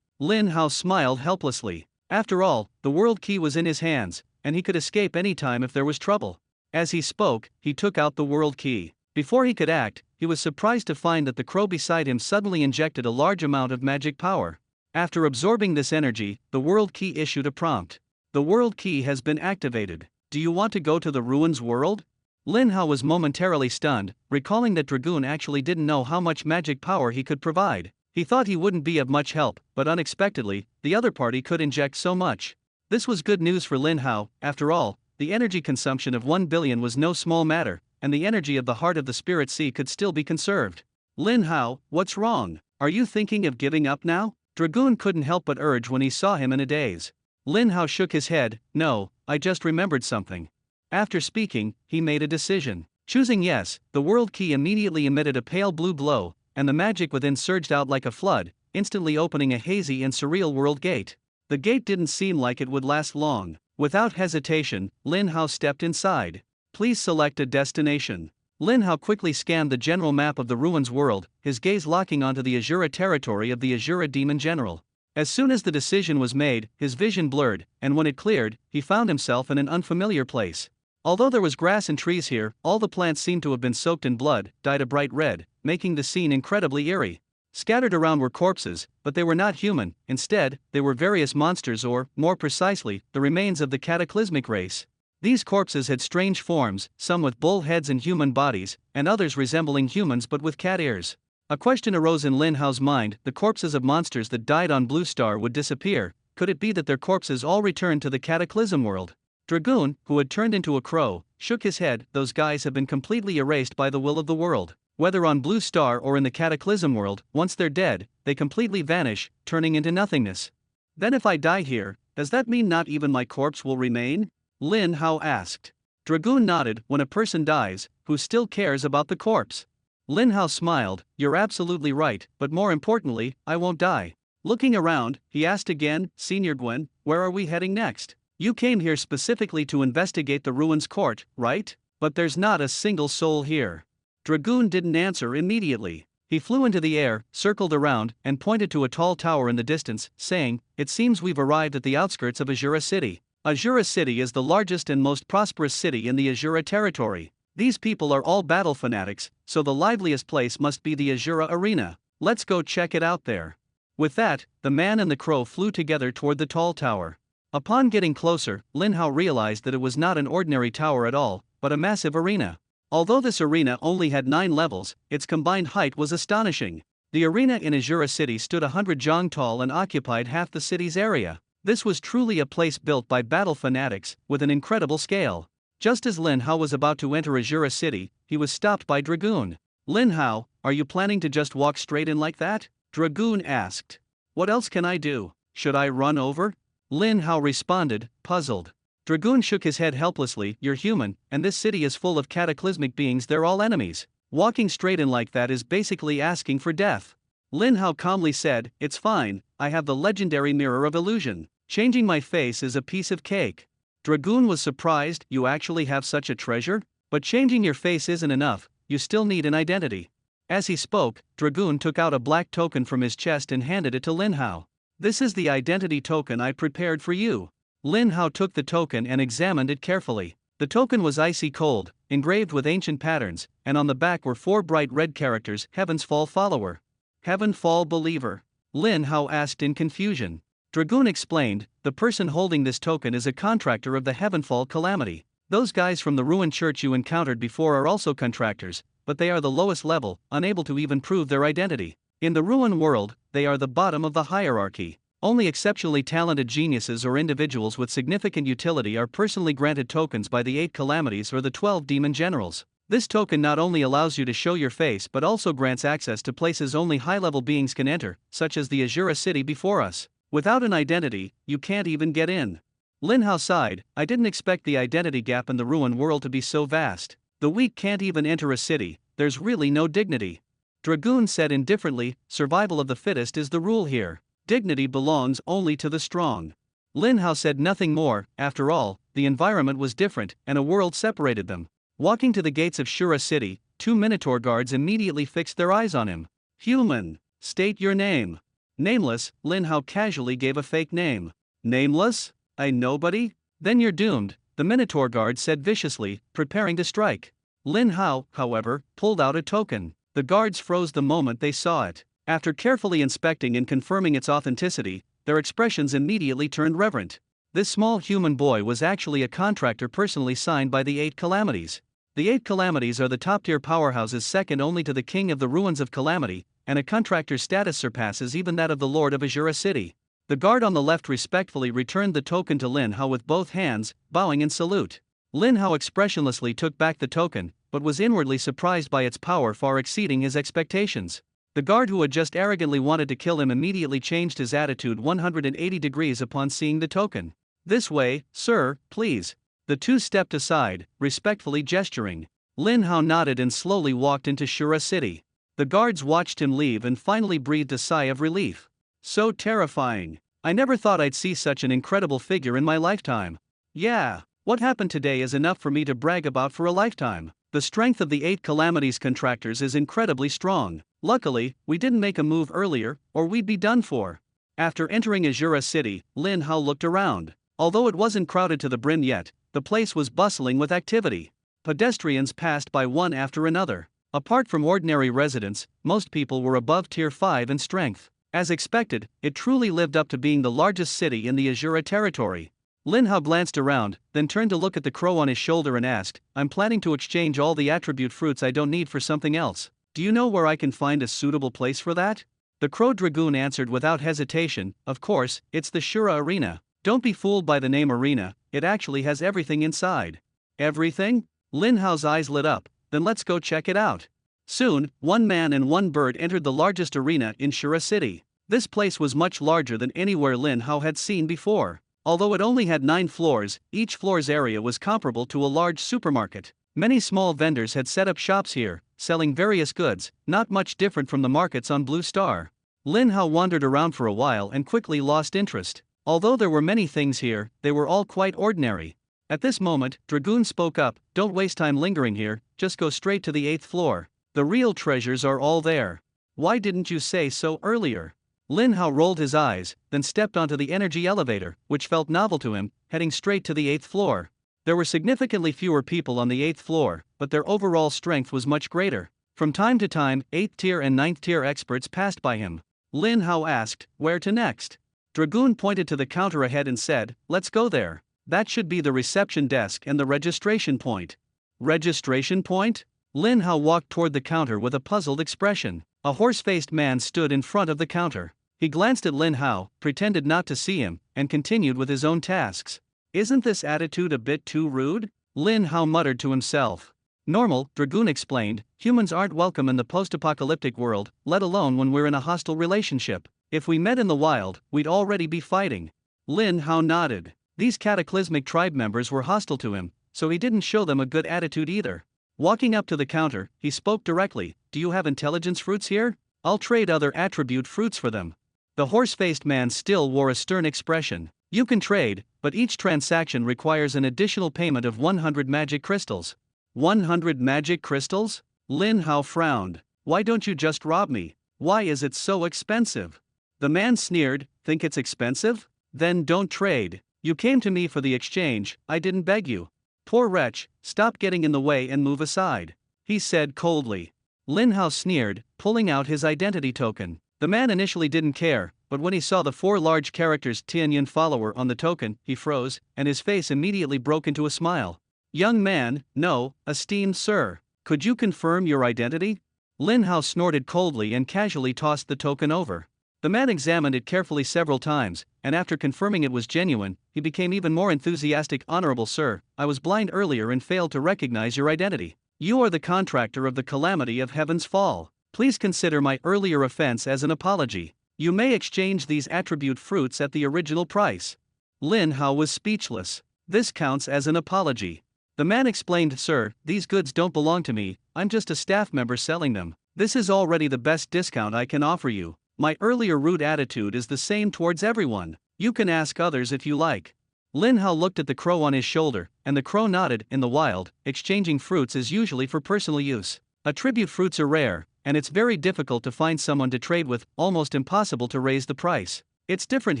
Speaker 1: Lin Hao smiled helplessly. After all, the world key was in his hands, and he could escape any time if there was trouble. As he spoke, he took out the world key. Before he could act, he was surprised to find that the crow beside him suddenly injected a large amount of magic power. After absorbing this energy, the world key issued a prompt. "The world key has been activated. Do you want to go to the ruins world?" Lin Hao was momentarily stunned, recalling that Dragoon actually didn't know how much magic power he could provide. He thought he wouldn't be of much help, but unexpectedly, the other party could inject so much. This was good news for Lin Hao. After all, the energy consumption of 1 billion was no small matter, and the energy of the heart of the Spirit Sea could still be conserved. "Lin Hao, what's wrong? Are you thinking of giving up now?" Dragoon couldn't help but urge when he saw him in a daze. Lin Hao shook his head. "No, I just remembered something." After speaking, he made a decision. Choosing yes, the world key immediately emitted a pale blue glow, and the magic within surged out like a flood, instantly opening a hazy and surreal world gate. The gate didn't seem like it would last long. Without hesitation, Lin Hao stepped inside. "Please select a destination." Lin Hao quickly scanned the general map of the ruins world, his gaze locking onto the Azura territory of the Azura Demon General. As soon as the decision was made, his vision blurred, and when it cleared, he found himself in an unfamiliar place. Although there was grass and trees here, all the plants seemed to have been soaked in blood, dyed a bright red, making the scene incredibly eerie. Scattered around were corpses, but they were not human. Instead, they were various monsters or, more precisely, the remains of the cataclysmic race. These corpses had strange forms, some with bull heads and human bodies, and others resembling humans but with cat ears. A question arose in Lin Hao's mind: the corpses of monsters that died on Blue Star would disappear. Could it be that their corpses all returned to the Cataclysm world? Dragoon, who had turned into a crow, shook his head. "Those guys have been completely erased by the will of the world. Whether on Blue Star or in the Cataclysm world, once they're dead, they completely vanish, turning into nothingness." "Then if I die here, does that mean not even my corpse will remain?" Lin Hao asked. Dragoon nodded. "When a person dies, who still cares about the corpse?" Lin Hao smiled. "You're absolutely right, but more importantly, I won't die." Looking around, he asked again, "Senior Gwen, where are we heading next?" You came here specifically to investigate the ruins court, right? But there's not a single soul here. Dragoon didn't answer immediately. He flew into the air, circled around, and pointed to a tall tower in the distance, saying, "It seems we've arrived at the outskirts of Azura City." Azura City is the largest and most prosperous city in the Azura territory. These people are all battle fanatics, so the liveliest place must be the Azura Arena. Let's go check it out there. With that, the man and the crow flew together toward the tall tower. Upon getting closer, Lin Hao realized that it was not an ordinary tower at all, but a massive arena. Although this arena only had 9 levels, its combined height was astonishing. The arena in Azura City stood 100 jong tall and occupied half the city's area. This was truly a place built by battle fanatics, with an incredible scale. Just as Lin Hao was about to enter Azura City, he was stopped by Dragoon. "Lin Hao, are you planning to just walk straight in like that?" Dragoon asked. "What else can I do? Should I run over?" Lin Hao responded, puzzled. Dragoon shook his head helplessly. "You're human, and this city is full of cataclysmic beings, they're all enemies. Walking straight in like that is basically asking for death." Lin Hao calmly said, "It's fine, I have the legendary Mirror of Illusion. Changing my face is a piece of cake." Dragoon was surprised. "You actually have such a treasure? But changing your face isn't enough, you still need an identity." As he spoke, Dragoon took out a black token from his chest and handed it to Lin Hao. "This is the identity token I prepared for you." Lin Hao took the token and examined it carefully. The token was icy cold, engraved with ancient patterns, and on the back were 4 bright red characters: Heaven's Fall Follower. "Heaven Fall Believer?" Lin Hao asked in confusion. Dragoon explained, "The person holding this token is a contractor of the Heavenfall Calamity. Those guys from the ruined church you encountered before are also contractors, but they are the lowest level, unable to even prove their identity. In the ruin world, they are the bottom of the hierarchy. Only exceptionally talented geniuses or individuals with significant utility are personally granted tokens by the 8 calamities or the 12 demon generals. This token not only allows you to show your face but also grants access to places only high-level beings can enter, such as the Azura City before us. Without an identity, you can't even get in." Lin Hao sighed, "I didn't expect the identity gap in the ruin world to be so vast. The weak can't even enter a city, there's really no dignity." Dragoon said indifferently, "Survival of the fittest is the rule here. Dignity belongs only to the strong." Lin Hao said nothing more. After all, the environment was different, and a world separated them. Walking to the gates of Shura City, 2 Minotaur guards immediately fixed their eyes on him. "Human, state your name." "Nameless," Lin Hao casually gave a fake name. "Nameless? A nobody? Then you're doomed," the Minotaur guard said viciously, preparing to strike. Lin Hao, however, pulled out a token. The guards froze the moment they saw it. After carefully inspecting and confirming its authenticity, their expressions immediately turned reverent. This small human boy was actually a contractor personally signed by the 8 calamities. The 8 calamities are the top-tier powerhouses second only to the King of the Ruins of Calamity, and a contractor's status surpasses even that of the Lord of Azura City. The guard on the left respectfully returned the token to Lin Hao with both hands, bowing in salute. Lin Hao expressionlessly took back the token, but was inwardly surprised by its power far exceeding his expectations. The guard who had just arrogantly wanted to kill him immediately changed his attitude 180 degrees upon seeing the token. "This way, sir, please." The 2 stepped aside, respectfully gesturing. Lin Hao nodded and slowly walked into Shura City. The guards watched him leave and finally breathed a sigh of relief. "So terrifying. I never thought I'd see such an incredible figure in my lifetime. Yeah, what happened today is enough for me to brag about for a lifetime. The strength of the 8 calamities contractors is incredibly strong. Luckily, we didn't make a move earlier, or we'd be done for." After entering Azura City, Lin Hao looked around. Although it wasn't crowded to the brim yet, the place was bustling with activity. Pedestrians passed by one after another. Apart from ordinary residents, most people were above Tier 5 in strength. As expected, it truly lived up to being the largest city in the Azura territory. Lin Hao glanced around, then turned to look at the crow on his shoulder and asked, "I'm planning to exchange all the attribute fruits I don't need for something else. Do you know where I can find a suitable place for that?" The crow Dragoon answered without hesitation, "Of course, it's the Shura Arena. Don't be fooled by the name Arena, it actually has everything inside." "Everything?" Lin Hao's eyes lit up. "Then let's go check it out." Soon, 1 man and 1 bird entered the largest arena in Shura City. This place was much larger than anywhere Lin Hao had seen before. Although it only had 9 floors, each floor's area was comparable to a large supermarket. Many small vendors had set up shops here, selling various goods, not much different from the markets on Blue Star. Lin Hao wandered around for a while and quickly lost interest. Although there were many things here, they were all quite ordinary. At this moment, Dragoon spoke up, "Don't waste time lingering here, just go straight to the 8th floor. The real treasures are all there. Why didn't you say so earlier?" Lin Hao rolled his eyes, then stepped onto the energy elevator, which felt novel to him, heading straight to the 8th floor. There were significantly fewer people on the 8th floor, but their overall strength was much greater. From time to time, 8th tier and 9th tier experts passed by him. Lin Hao asked, "Where to next?" Dragoon pointed to the counter ahead and said, "Let's go there. That should be the reception desk and the registration point." Registration point? Lin Hao walked toward the counter with a puzzled expression. A horse-faced man stood in front of the counter. He glanced at Lin Hao, pretended not to see him, and continued with his own tasks. "Isn't this attitude a bit too rude?" Lin Hao muttered to himself. "Normal," Dragoon explained, "humans aren't welcome in the post-apocalyptic world, let alone when we're in a hostile relationship. If we met in the wild, we'd already be fighting." Lin Hao nodded. These cataclysmic tribe members were hostile to him, so he didn't show them a good attitude either. Walking up to the counter, he spoke directly, "Do you have intelligence fruits here? I'll trade other attribute fruits for them." The horse-faced man still wore a stern expression. "You can trade, but each transaction requires an additional payment of 100 magic crystals." 100 magic crystals? Lin Hao frowned. "Why don't you just rob me? Why is it so expensive?" The man sneered, "Think it's expensive? Then don't trade. You came to me for the exchange, I didn't beg you. Poor wretch, stop getting in the way and move aside," he said coldly. Lin Hao sneered, pulling out his identity token. The man initially didn't care, but when he saw the 4 large characters Tianyin follower on the token, he froze, and his face immediately broke into a smile. "Young man, no, esteemed sir. Could you confirm your identity?" Lin Hao snorted coldly and casually tossed the token over. The man examined it carefully several times, and after confirming it was genuine, he became even more enthusiastic. "Honorable sir, I was blind earlier and failed to recognize your identity. You are the contractor of the calamity of Heaven's Fall. Please consider my earlier offense as an apology. You may exchange these attribute fruits at the original price." Lin Hao was speechless. "This counts as an apology." The man explained, "Sir, these goods don't belong to me, I'm just a staff member selling them. This is already the best discount I can offer you. My earlier rude attitude is the same towards everyone. You can ask others if you like." Lin Hao looked at the crow on his shoulder, and the crow nodded. "In the wild, exchanging fruits is usually for personal use. Attribute fruits are rare, and it's very difficult to find someone to trade with, almost impossible to raise the price. It's different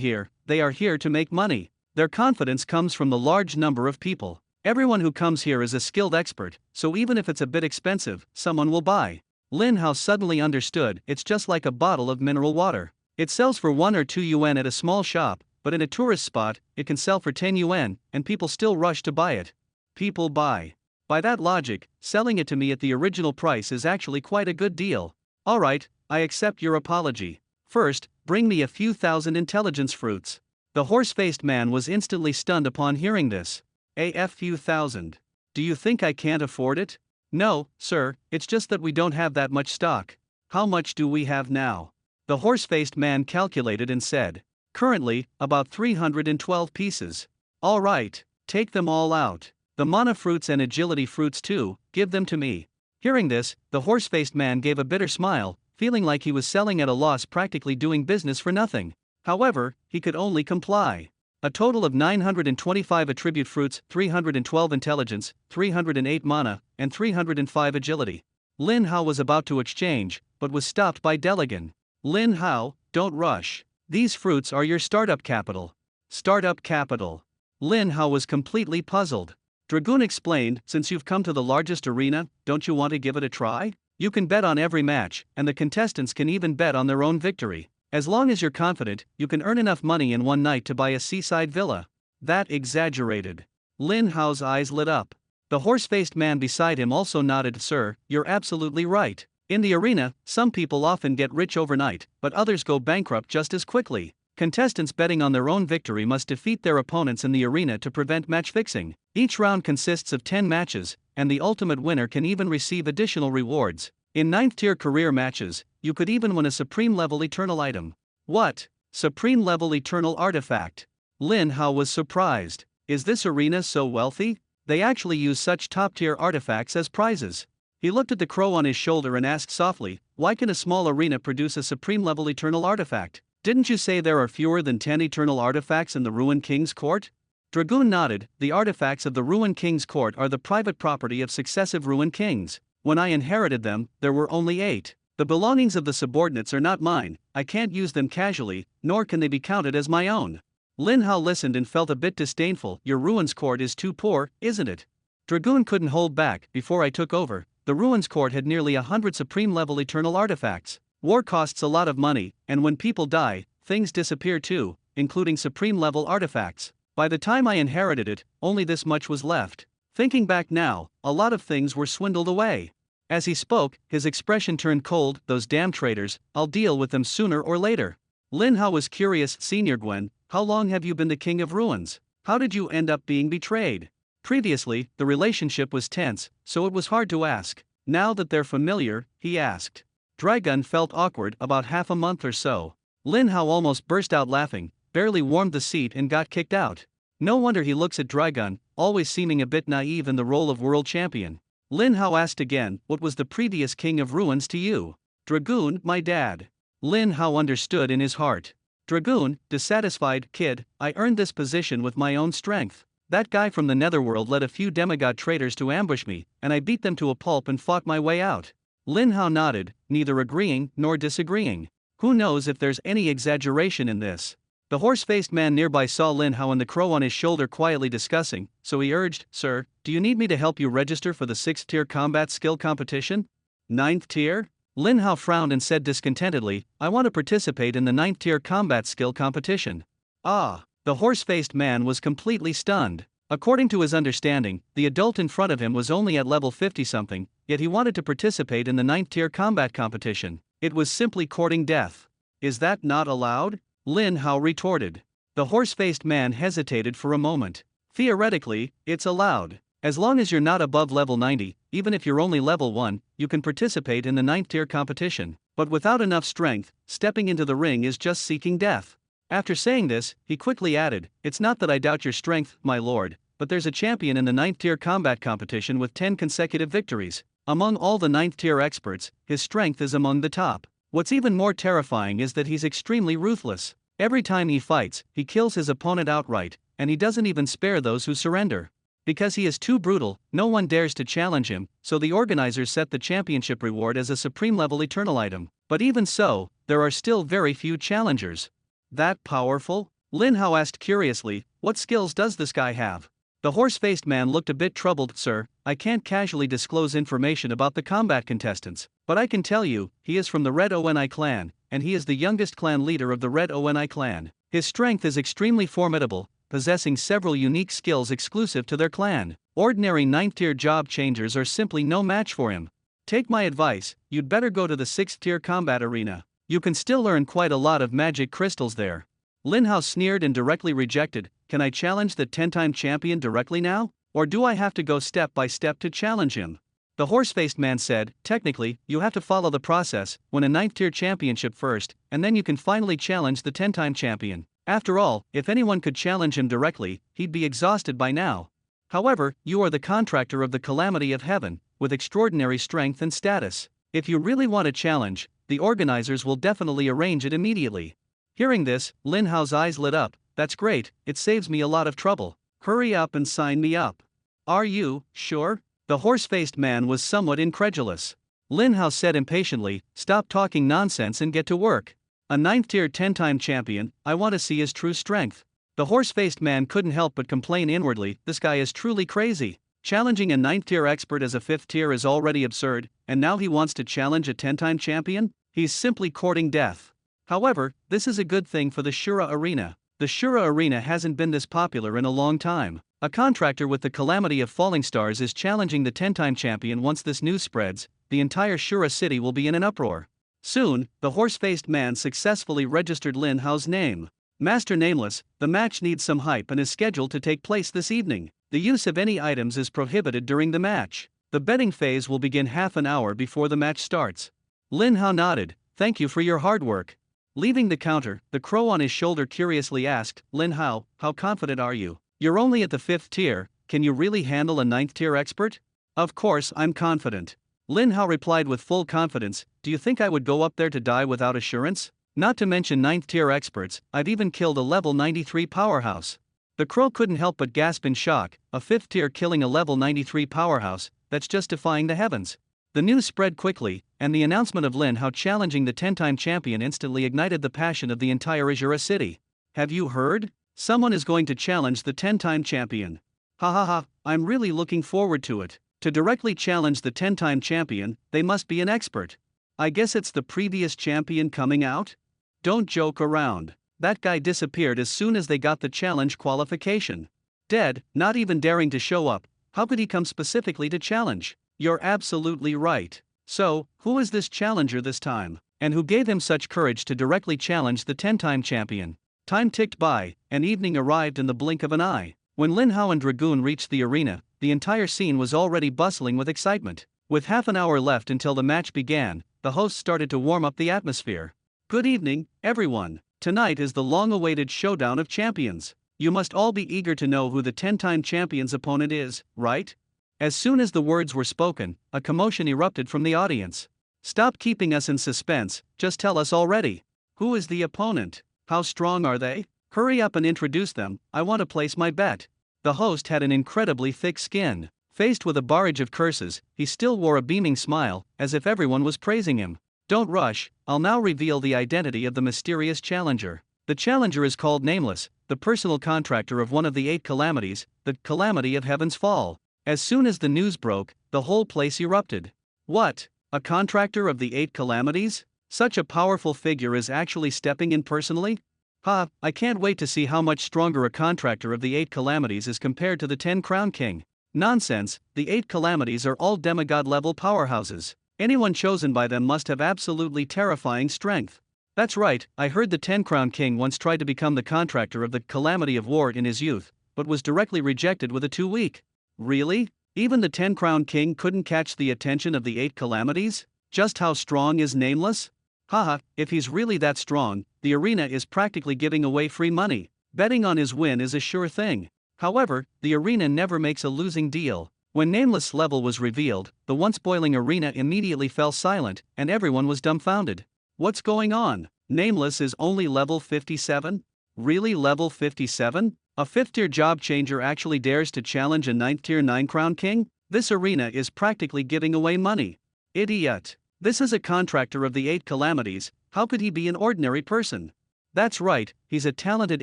Speaker 1: here, they are here to make money. Their confidence comes from the large number of people. Everyone who comes here is a skilled expert, so even if it's a bit expensive, someone will buy." Lin Hao suddenly understood, it's just like a bottle of mineral water. It sells for 1 or 2 yuan at a small shop, but in a tourist spot, it can sell for 10 yuan, and people still rush to buy it. People buy. By that logic, selling it to me at the original price is actually quite a good deal. Alright, I accept your apology. First, bring me a few thousand intelligence fruits. The horse-faced man was instantly stunned upon hearing this. A few thousand. Do you think I can't afford it? No, sir, it's just that we don't have that much stock. How much do we have now? The horse-faced man calculated and said. Currently, about 312 pieces. All right, take them all out. The mana fruits and agility fruits too, give them to me. Hearing this, the horse-faced man gave a bitter smile, feeling like he was selling at a loss, practically doing business for nothing. However, he could only comply. A total of 925 attribute fruits, 312 intelligence, 308 mana, and 305 agility. Lin Hao was about to exchange, but was stopped by Delegan. "Lin Hao, don't rush. These fruits are your startup capital." Startup capital. Lin Hao was completely puzzled. Dragoon explained, "Since you've come to the largest arena, don't you want to give it a try? You can bet on every match, and the contestants can even bet on their own victory. As long as you're confident, you can earn enough money in one night to buy a seaside villa." That exaggerated. Lin Hao's eyes lit up. The horse-faced man beside him also nodded. "Sir, you're absolutely right. In the arena, some people often get rich overnight, but others go bankrupt just as quickly. Contestants betting on their own victory must defeat their opponents in the arena to prevent match fixing. Each round consists of 10 matches, and the ultimate winner can even receive additional rewards. In 9th tier career matches, you could even win a supreme level eternal item." What? Supreme level eternal artifact? Lin Hao was surprised. Is this arena so wealthy? They actually use such top tier artifacts as prizes. He looked at the crow on his shoulder and asked softly, "Why can a small arena produce a supreme level eternal artifact?" Didn't you say there are fewer than 10 eternal artifacts in the Ruined King's court? Dragoon nodded. The artifacts of the Ruined King's court are the private property of successive Ruined Kings. When I inherited them, there were only 8. The belongings of the subordinates are not mine, I can't use them casually, nor can they be counted as my own. Lin Hao listened and felt a bit disdainful. Your Ruins court is too poor, isn't it? Dragoon couldn't hold back. Before I took over, the Ruins court had nearly 100 supreme-level eternal artifacts. War costs a lot of money, and when people die, things disappear too, including supreme-level artifacts. By the time I inherited it, only this much was left. Thinking back now, a lot of things were swindled away. As he spoke, his expression turned cold. Those damn traitors, I'll deal with them sooner or later. Lin Hao was curious. Senior Gwen, how long have you been the King of Ruins? How did you end up being betrayed? Previously, the relationship was tense, so it was hard to ask. Now that they're familiar, he asked. Dragon felt awkward. About half a month or so. Lin Hao almost burst out laughing, barely warmed the seat and got kicked out. No wonder he looks at Dragon, always seeming a bit naive in the role of world champion. Lin Hao asked again, what was the previous King of Ruins to you? Dragoon, my dad. Lin Hao understood in his heart. Dragoon, dissatisfied, kid, I earned this position with my own strength. That guy from the Netherworld led a few demigod traitors to ambush me, and I beat them to a pulp and fought my way out. Lin Hao nodded, neither agreeing nor disagreeing. Who knows if there's any exaggeration in this? The horse-faced man nearby saw Lin Hao and the crow on his shoulder quietly discussing, so he urged, Sir, do you need me to help you register for the 6th tier combat skill competition? 9th tier? Lin Hao frowned and said discontentedly, I want to participate in the 9th tier combat skill competition. Ah, the horse-faced man was completely stunned. According to his understanding, the adult in front of him was only at level 50-something, yet he wanted to participate in the 9th tier combat competition. It was simply courting death. Is that not allowed? Lin Hao retorted. The horse-faced man hesitated for a moment. Theoretically, it's allowed. As long as you're not above level 90, even if you're only level 1, you can participate in the 9th tier competition. But without enough strength, stepping into the ring is just seeking death. After saying this, he quickly added, it's not that I doubt your strength, my lord, but there's a champion in the 9th tier combat competition with 10 consecutive victories. Among all the 9th tier experts, his strength is among the top. What's even more terrifying is that he's extremely ruthless. Every time he fights, he kills his opponent outright, and he doesn't even spare those who surrender. Because he is too brutal, no one dares to challenge him, so the organizers set the championship reward as a supreme level eternal item. But even so, there are still very few challengers. That powerful? Lin Hao asked curiously, what skills does this guy have? The horse-faced man looked a bit troubled. Sir, I can't casually disclose information about the combat contestants, but I can tell you, he is from the Red Oni clan, and he is the youngest clan leader of the Red Oni clan. His strength is extremely formidable, possessing several unique skills exclusive to their clan. Ordinary 9th tier job changers are simply no match for him. Take my advice, you'd better go to the 6th tier combat arena. You can still earn quite a lot of magic crystals there. Lin Hao sneered and directly rejected, can I challenge the 10-time champion directly now? Or do I have to go step by step to challenge him? The horse-faced man said, technically, you have to follow the process, win a 9th tier championship first, and then you can finally challenge the 10-time champion. After all, if anyone could challenge him directly, he'd be exhausted by now. However, you are the contractor of the Calamity of Heaven, with extraordinary strength and status. If you really want a challenge, the organizers will definitely arrange it immediately. Hearing this, Lin Hao's eyes lit up, that's great, it saves me a lot of trouble. Hurry up and sign me up. Are you sure? The horse-faced man was somewhat incredulous. Lin Hao said impatiently, stop talking nonsense and get to work. A 9th tier 10-time champion, I want to see his true strength. The horse-faced man couldn't help but complain inwardly, this guy is truly crazy. Challenging a 9th tier expert as a 5th tier is already absurd, and now he wants to challenge a 10-time champion? He's simply courting death. However, this is a good thing for the Shura Arena. The Shura Arena hasn't been this popular in a long time. A contractor with the Calamity of Falling Stars is challenging the 10-time champion. Once this news spreads, the entire Shura city will be in an uproar. Soon, the horse-faced man successfully registered Lin Hao's name. Master Nameless, the match needs some hype and is scheduled to take place this evening. The use of any items is prohibited during the match. The betting phase will begin half an hour before the match starts. Lin Hao nodded, thank you for your hard work. Leaving the counter, the crow on his shoulder curiously asked, Lin Hao, how confident are you? You're only at the 5th tier, can you really handle a 9th tier expert? Of course I'm confident. Lin Hao replied with full confidence, do you think I would go up there to die without assurance? Not to mention 9th tier experts, I've even killed a level 93 powerhouse. The crow couldn't help but gasp in shock, a 5th tier killing a level 93 powerhouse, that's just defying the heavens. The news spread quickly, and the announcement of Lin Hao challenging the 10-time champion instantly ignited the passion of the entire Azura city. Have you heard? Someone is going to challenge the 10-time champion. Ha ha ha, I'm really looking forward to it. To directly challenge the 10-time champion, they must be an expert. I guess it's the previous champion coming out? Don't joke around. That guy disappeared as soon as they got the challenge qualification. Dead, not even daring to show up. How could he come specifically to challenge? You're absolutely right. So, who is this challenger this time? And who gave him such courage to directly challenge the 10-time champion? Time ticked by, and evening arrived in the blink of an eye. When Lin Hao and Dragoon reached the arena, the entire scene was already bustling with excitement. With half an hour left until the match began, the host started to warm up the atmosphere. Good evening, everyone. Tonight is the long-awaited showdown of champions. You must all be eager to know who the 10-time champion's opponent is, right? As soon as the words were spoken, a commotion erupted from the audience. Stop keeping us in suspense, just tell us already. Who is the opponent? How strong are they? Hurry up and introduce them, I want to place my bet. The host had an incredibly thick skin. Faced with a barrage of curses, he still wore a beaming smile, as if everyone was praising him. Don't rush, I'll now reveal the identity of the mysterious challenger. The challenger is called Nameless, the personal contractor of one of the 8 calamities, the Calamity of Heaven's Fall. As soon as the news broke, the whole place erupted. What? A contractor of the 8 calamities? Such a powerful figure is actually stepping in personally? Ha, I can't wait to see how much stronger a contractor of the 8 calamities is compared to the 10 Crown King. Nonsense, the 8 calamities are all demigod-level powerhouses. Anyone chosen by them must have absolutely terrifying strength. That's right, I heard the 10 Crown King once tried to become the contractor of the Calamity of War in his youth, but was directly rejected with a 2 week. Really? Even the 10 Crown King couldn't catch the attention of the 8 calamities? Just how strong is Nameless? Haha, if he's really that strong, the arena is practically giving away free money. Betting on his win is a sure thing. However, the arena never makes a losing deal. When Nameless' level was revealed, the once boiling arena immediately fell silent, and everyone was dumbfounded. What's going on? Nameless is only level 57? Really level 57? A 5th tier job changer actually dares to challenge a 9th tier 9 Crown King? This arena is practically giving away money. Idiot. This is a contractor of the 8 calamities, how could he be an ordinary person? That's right, he's a talented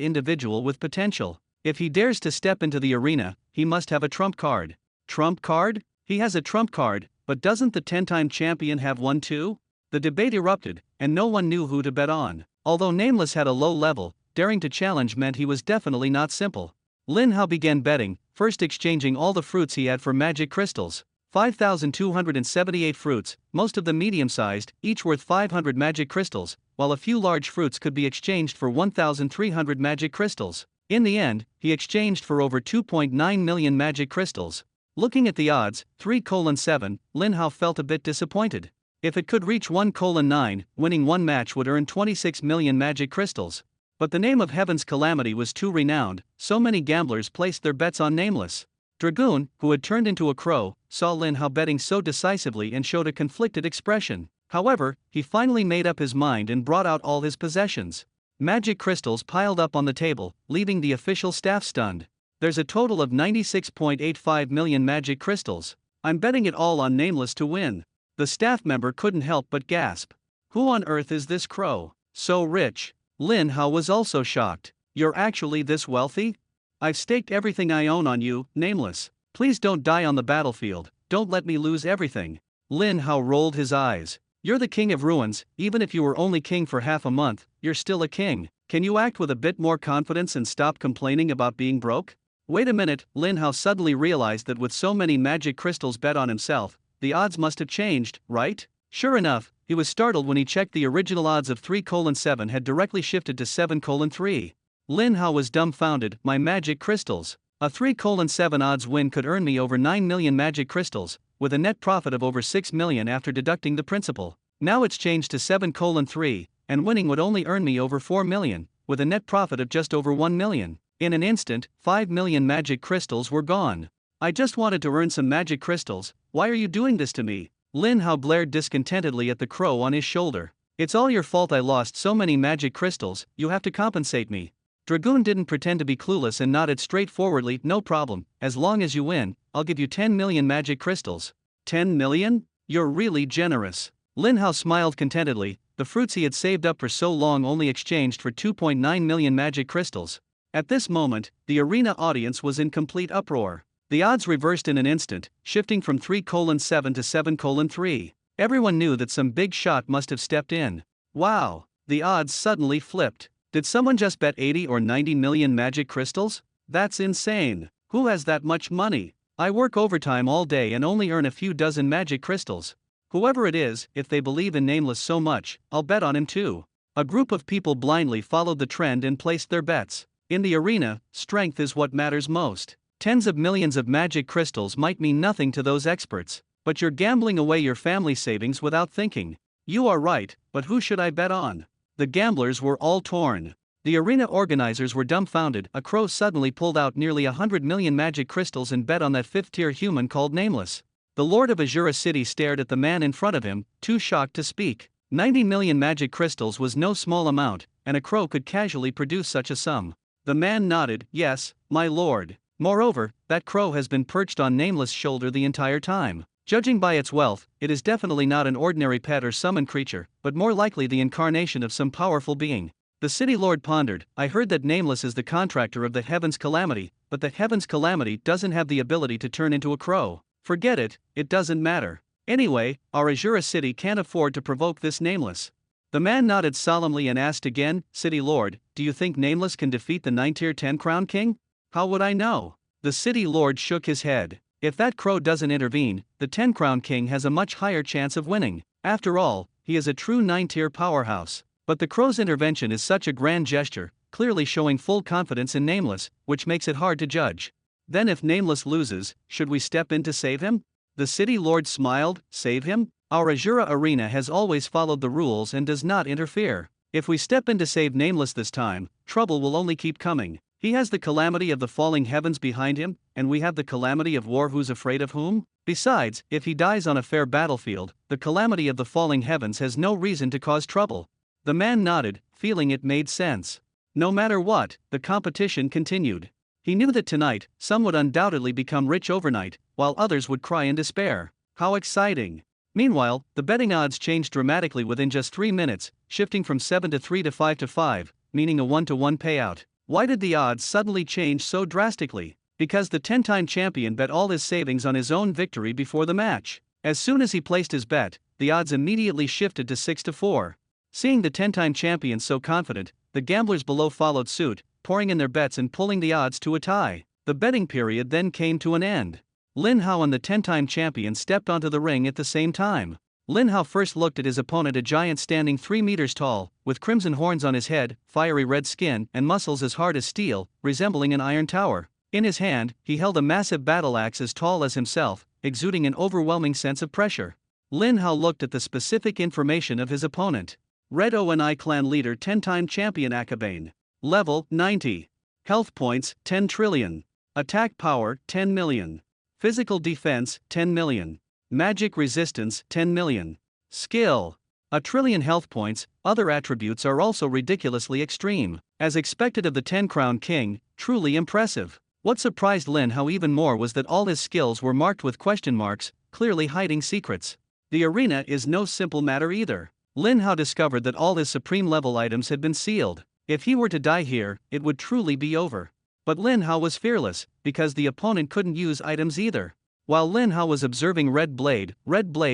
Speaker 1: individual with potential. If he dares to step into the arena, he must have a trump card. Trump card? He has a trump card, but doesn't the 10-time champion have one too? The debate erupted, and no one knew who to bet on. Although Nameless had a low level, daring to challenge meant he was definitely not simple. Lin Hao began betting, first exchanging all the fruits he had for magic crystals. 5,278 fruits, most of them medium-sized, each worth 500 magic crystals, while a few large fruits could be exchanged for 1,300 magic crystals. In the end, he exchanged for over 2.9 million magic crystals. Looking at the odds, 3:7, Lin Hao felt a bit disappointed. If it could reach 1:9, winning one match would earn 26 million magic crystals. But the name of Heaven's Calamity was too renowned, so many gamblers placed their bets on Nameless. Dragoon, who had turned into a crow, saw Lin Hao betting so decisively and showed a conflicted expression. However, he finally made up his mind and brought out all his possessions. Magic crystals piled up on the table, leaving the official staff stunned. There's a total of 96.85 million magic crystals. I'm betting it all on Nameless to win. The staff member couldn't help but gasp. Who on earth is this crow? So rich. Lin Hao was also shocked. You're actually this wealthy? I've staked everything I own on you, Nameless. Please don't die on the battlefield, don't let me lose everything. Lin Hao rolled his eyes. You're the king of ruins, even if you were only king for half a month, you're still a king. Can you act with a bit more confidence and stop complaining about being broke? Wait a minute, Lin Hao suddenly realized that with so many magic crystals bet on himself, the odds must have changed, right? Sure enough, he was startled when he checked the original odds of 3:7 had directly shifted to 7:3. Lin Hao was dumbfounded. My magic crystals. A 3:7 odds win could earn me over 9 million magic crystals, with a net profit of over 6 million after deducting the principal. Now it's changed to 7:3, and winning would only earn me over 4 million, with a net profit of just over 1 million. In an instant, 5 million magic crystals were gone. I just wanted to earn some magic crystals, why are you doing this to me? Lin Hao blared discontentedly at the crow on his shoulder. It's all your fault I lost so many magic crystals, you have to compensate me. Dragoon didn't pretend to be clueless and nodded straightforwardly, no problem, as long as you win, I'll give you 10 million magic crystals. 10 million? You're really generous. Lin Hao smiled contentedly, the fruits he had saved up for so long only exchanged for 2.9 million magic crystals. At this moment, the arena audience was in complete uproar. The odds reversed in an instant, shifting from 3:7 to 7:3. Everyone knew that some big shot must have stepped in. Wow! The odds suddenly flipped. Did someone just bet 80 or 90 million magic crystals? That's insane. Who has that much money? I work overtime all day and only earn a few dozen magic crystals. Whoever it is, if they believe in Nameless so much, I'll bet on him too. A group of people blindly followed the trend and placed their bets. In the arena, strength is what matters most. Tens of millions of magic crystals might mean nothing to those experts, but you're gambling away your family savings without thinking. You are right, but who should I bet on? The gamblers were all torn. The arena organizers were dumbfounded. A crow suddenly pulled out nearly 100 million magic crystals and bet on that fifth-tier human called Nameless. The Lord of Azura City stared at the man in front of him, too shocked to speak. 90 million magic crystals was no small amount, and a crow could casually produce such a sum. The man nodded, yes, my lord. Moreover, that crow has been perched on Nameless' shoulder the entire time. Judging by its wealth, it is definitely not an ordinary pet or summoned creature, but more likely the incarnation of some powerful being. The city lord pondered, I heard that Nameless is the contractor of the Heaven's Calamity, but the Heaven's Calamity doesn't have the ability to turn into a crow. Forget it, it doesn't matter. Anyway, our Azura City can't afford to provoke this Nameless. The man nodded solemnly and asked again, City Lord, do you think Nameless can defeat the 9-tier 10 Crown King? How would I know? The city lord shook his head. If that crow doesn't intervene, the 10 Crown King has a much higher chance of winning. After all, he is a true 9-tier powerhouse. But the crow's intervention is such a grand gesture, clearly showing full confidence in Nameless, which makes it hard to judge. Then if Nameless loses, should we step in to save him? The city lord smiled, save him? Our Azura Arena has always followed the rules and does not interfere. If we step in to save Nameless this time, trouble will only keep coming. He has the calamity of the falling heavens behind him, and we have the calamity of war. Who's afraid of whom? Besides, if he dies on a fair battlefield, the calamity of the falling heavens has no reason to cause trouble. The man nodded, feeling it made sense. No matter what, the competition continued. He knew that tonight, some would undoubtedly become rich overnight, while others would cry in despair. How exciting! Meanwhile, the betting odds changed dramatically within just 3 minutes, shifting from 7 to 3 to 5 to 5, meaning a 1-to-1 payout. Why did the odds suddenly change so drastically? Because the 10-time champion bet all his savings on his own victory before the match. As soon as he placed his bet, the odds immediately shifted to 6 to 4. Seeing the 10-time champion so confident, the gamblers below followed suit, pouring in their bets and pulling the odds to a tie. The betting period then came to an end. Lin Hao and the 10-time champion stepped onto the ring at the same time. Lin Hao first looked at his opponent, a giant standing 3 meters tall, with crimson horns on his head, fiery red skin, and muscles as hard as steel, resembling an iron tower. In his hand, he held a massive battle axe as tall as himself, exuding an overwhelming sense of pressure. Lin Hao looked at the specific information of his opponent. Red ONI clan leader 10-time champion Akabane. Level 90. Health points 10 trillion. Attack power 10 million. Physical defense 10 million. Magic resistance 10 million. Skill 1 trillion health points. Other attributes are also ridiculously extreme. As expected of the 10 Crown King, truly impressive. What surprised Lin Hao even more was that all his skills were marked with question marks, clearly hiding secrets. The arena is no simple matter either. Lin Hao discovered that all his supreme level items had been sealed. If he were to die here, it would truly be over. But Lin Hao was fearless, because the opponent couldn't use items either. While Lin Hao was observing Red Blade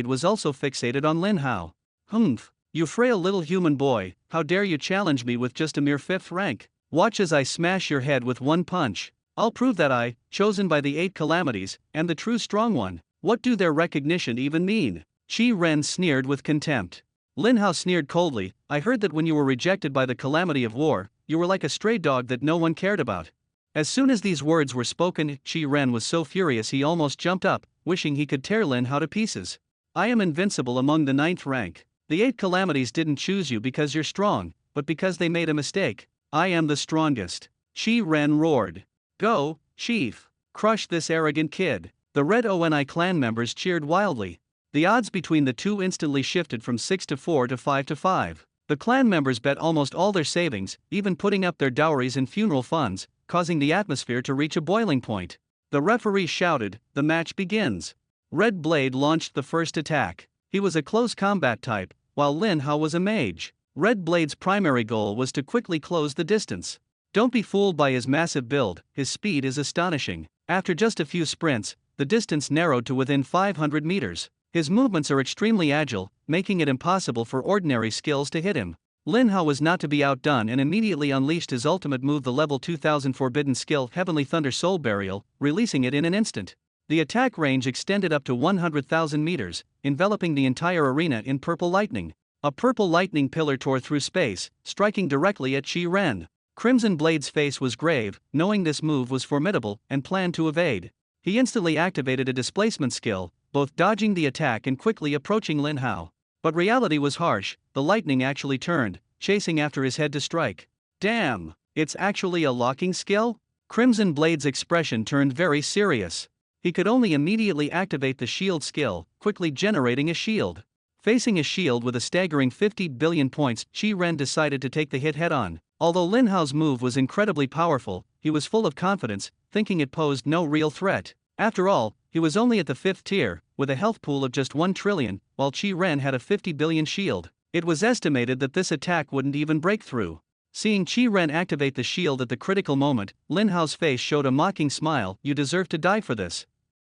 Speaker 1: was also fixated on Lin Hao. Humph, you frail little human boy, how dare you challenge me with just a mere 5th rank? Watch as I smash your head with one punch. I'll prove that I, chosen by the 8 calamities, am the true strong one. What do their recognition even mean? Qi Ren sneered with contempt. Lin Hao sneered coldly, I heard that when you were rejected by the calamity of war, you were like a stray dog that no one cared about. As soon as these words were spoken, Qi Ren was so furious he almost jumped up, wishing he could tear Lin Hao to pieces. I am invincible among the 9th rank. The 8 calamities didn't choose you because you're strong, but because they made a mistake. I am the strongest. Qi Ren roared. Go, chief. Crush this arrogant kid. The Red ONI clan members cheered wildly. The odds between the two instantly shifted from 6 to 4 to 5 to 5. The clan members bet almost all their savings, even putting up their dowries and funeral funds, causing the atmosphere to reach a boiling point. The referee shouted, "The match begins." Red Blade launched the first attack. He was a close combat type, while Lin Hao was a mage. Red Blade's primary goal was to quickly close the distance. Don't be fooled by his massive build, his speed is astonishing. After just a few sprints, the distance narrowed to within 500 meters. His movements are extremely agile, making it impossible for ordinary skills to hit him. Lin Hao was not to be outdone and immediately unleashed his ultimate move, the level 2000 forbidden skill Heavenly Thunder Soul Burial, releasing it in an instant. The attack range extended up to 100,000 meters, enveloping the entire arena in purple lightning. A purple lightning pillar tore through space, striking directly at Qi Ren. Crimson Blade's face was grave, knowing this move was formidable, and planned to evade. He instantly activated a displacement skill, both dodging the attack and quickly approaching Lin Hao. But reality was harsh, the lightning actually turned, chasing after his head to strike. Damn, it's actually a locking skill? Crimson Blade's expression turned very serious. He could only immediately activate the shield skill, quickly generating a shield. Facing a shield with a staggering 50 billion points, Qi Ren decided to take the hit head-on. Although Lin Hao's move was incredibly powerful, he was full of confidence, thinking it posed no real threat. After all, he was only at the 5th tier, with a health pool of just 1 trillion, while Qi Ren had a 50 billion shield. It was estimated that this attack wouldn't even break through. Seeing Qi Ren activate the shield at the critical moment, Lin Hao's face showed a mocking smile. "You deserve to die for this."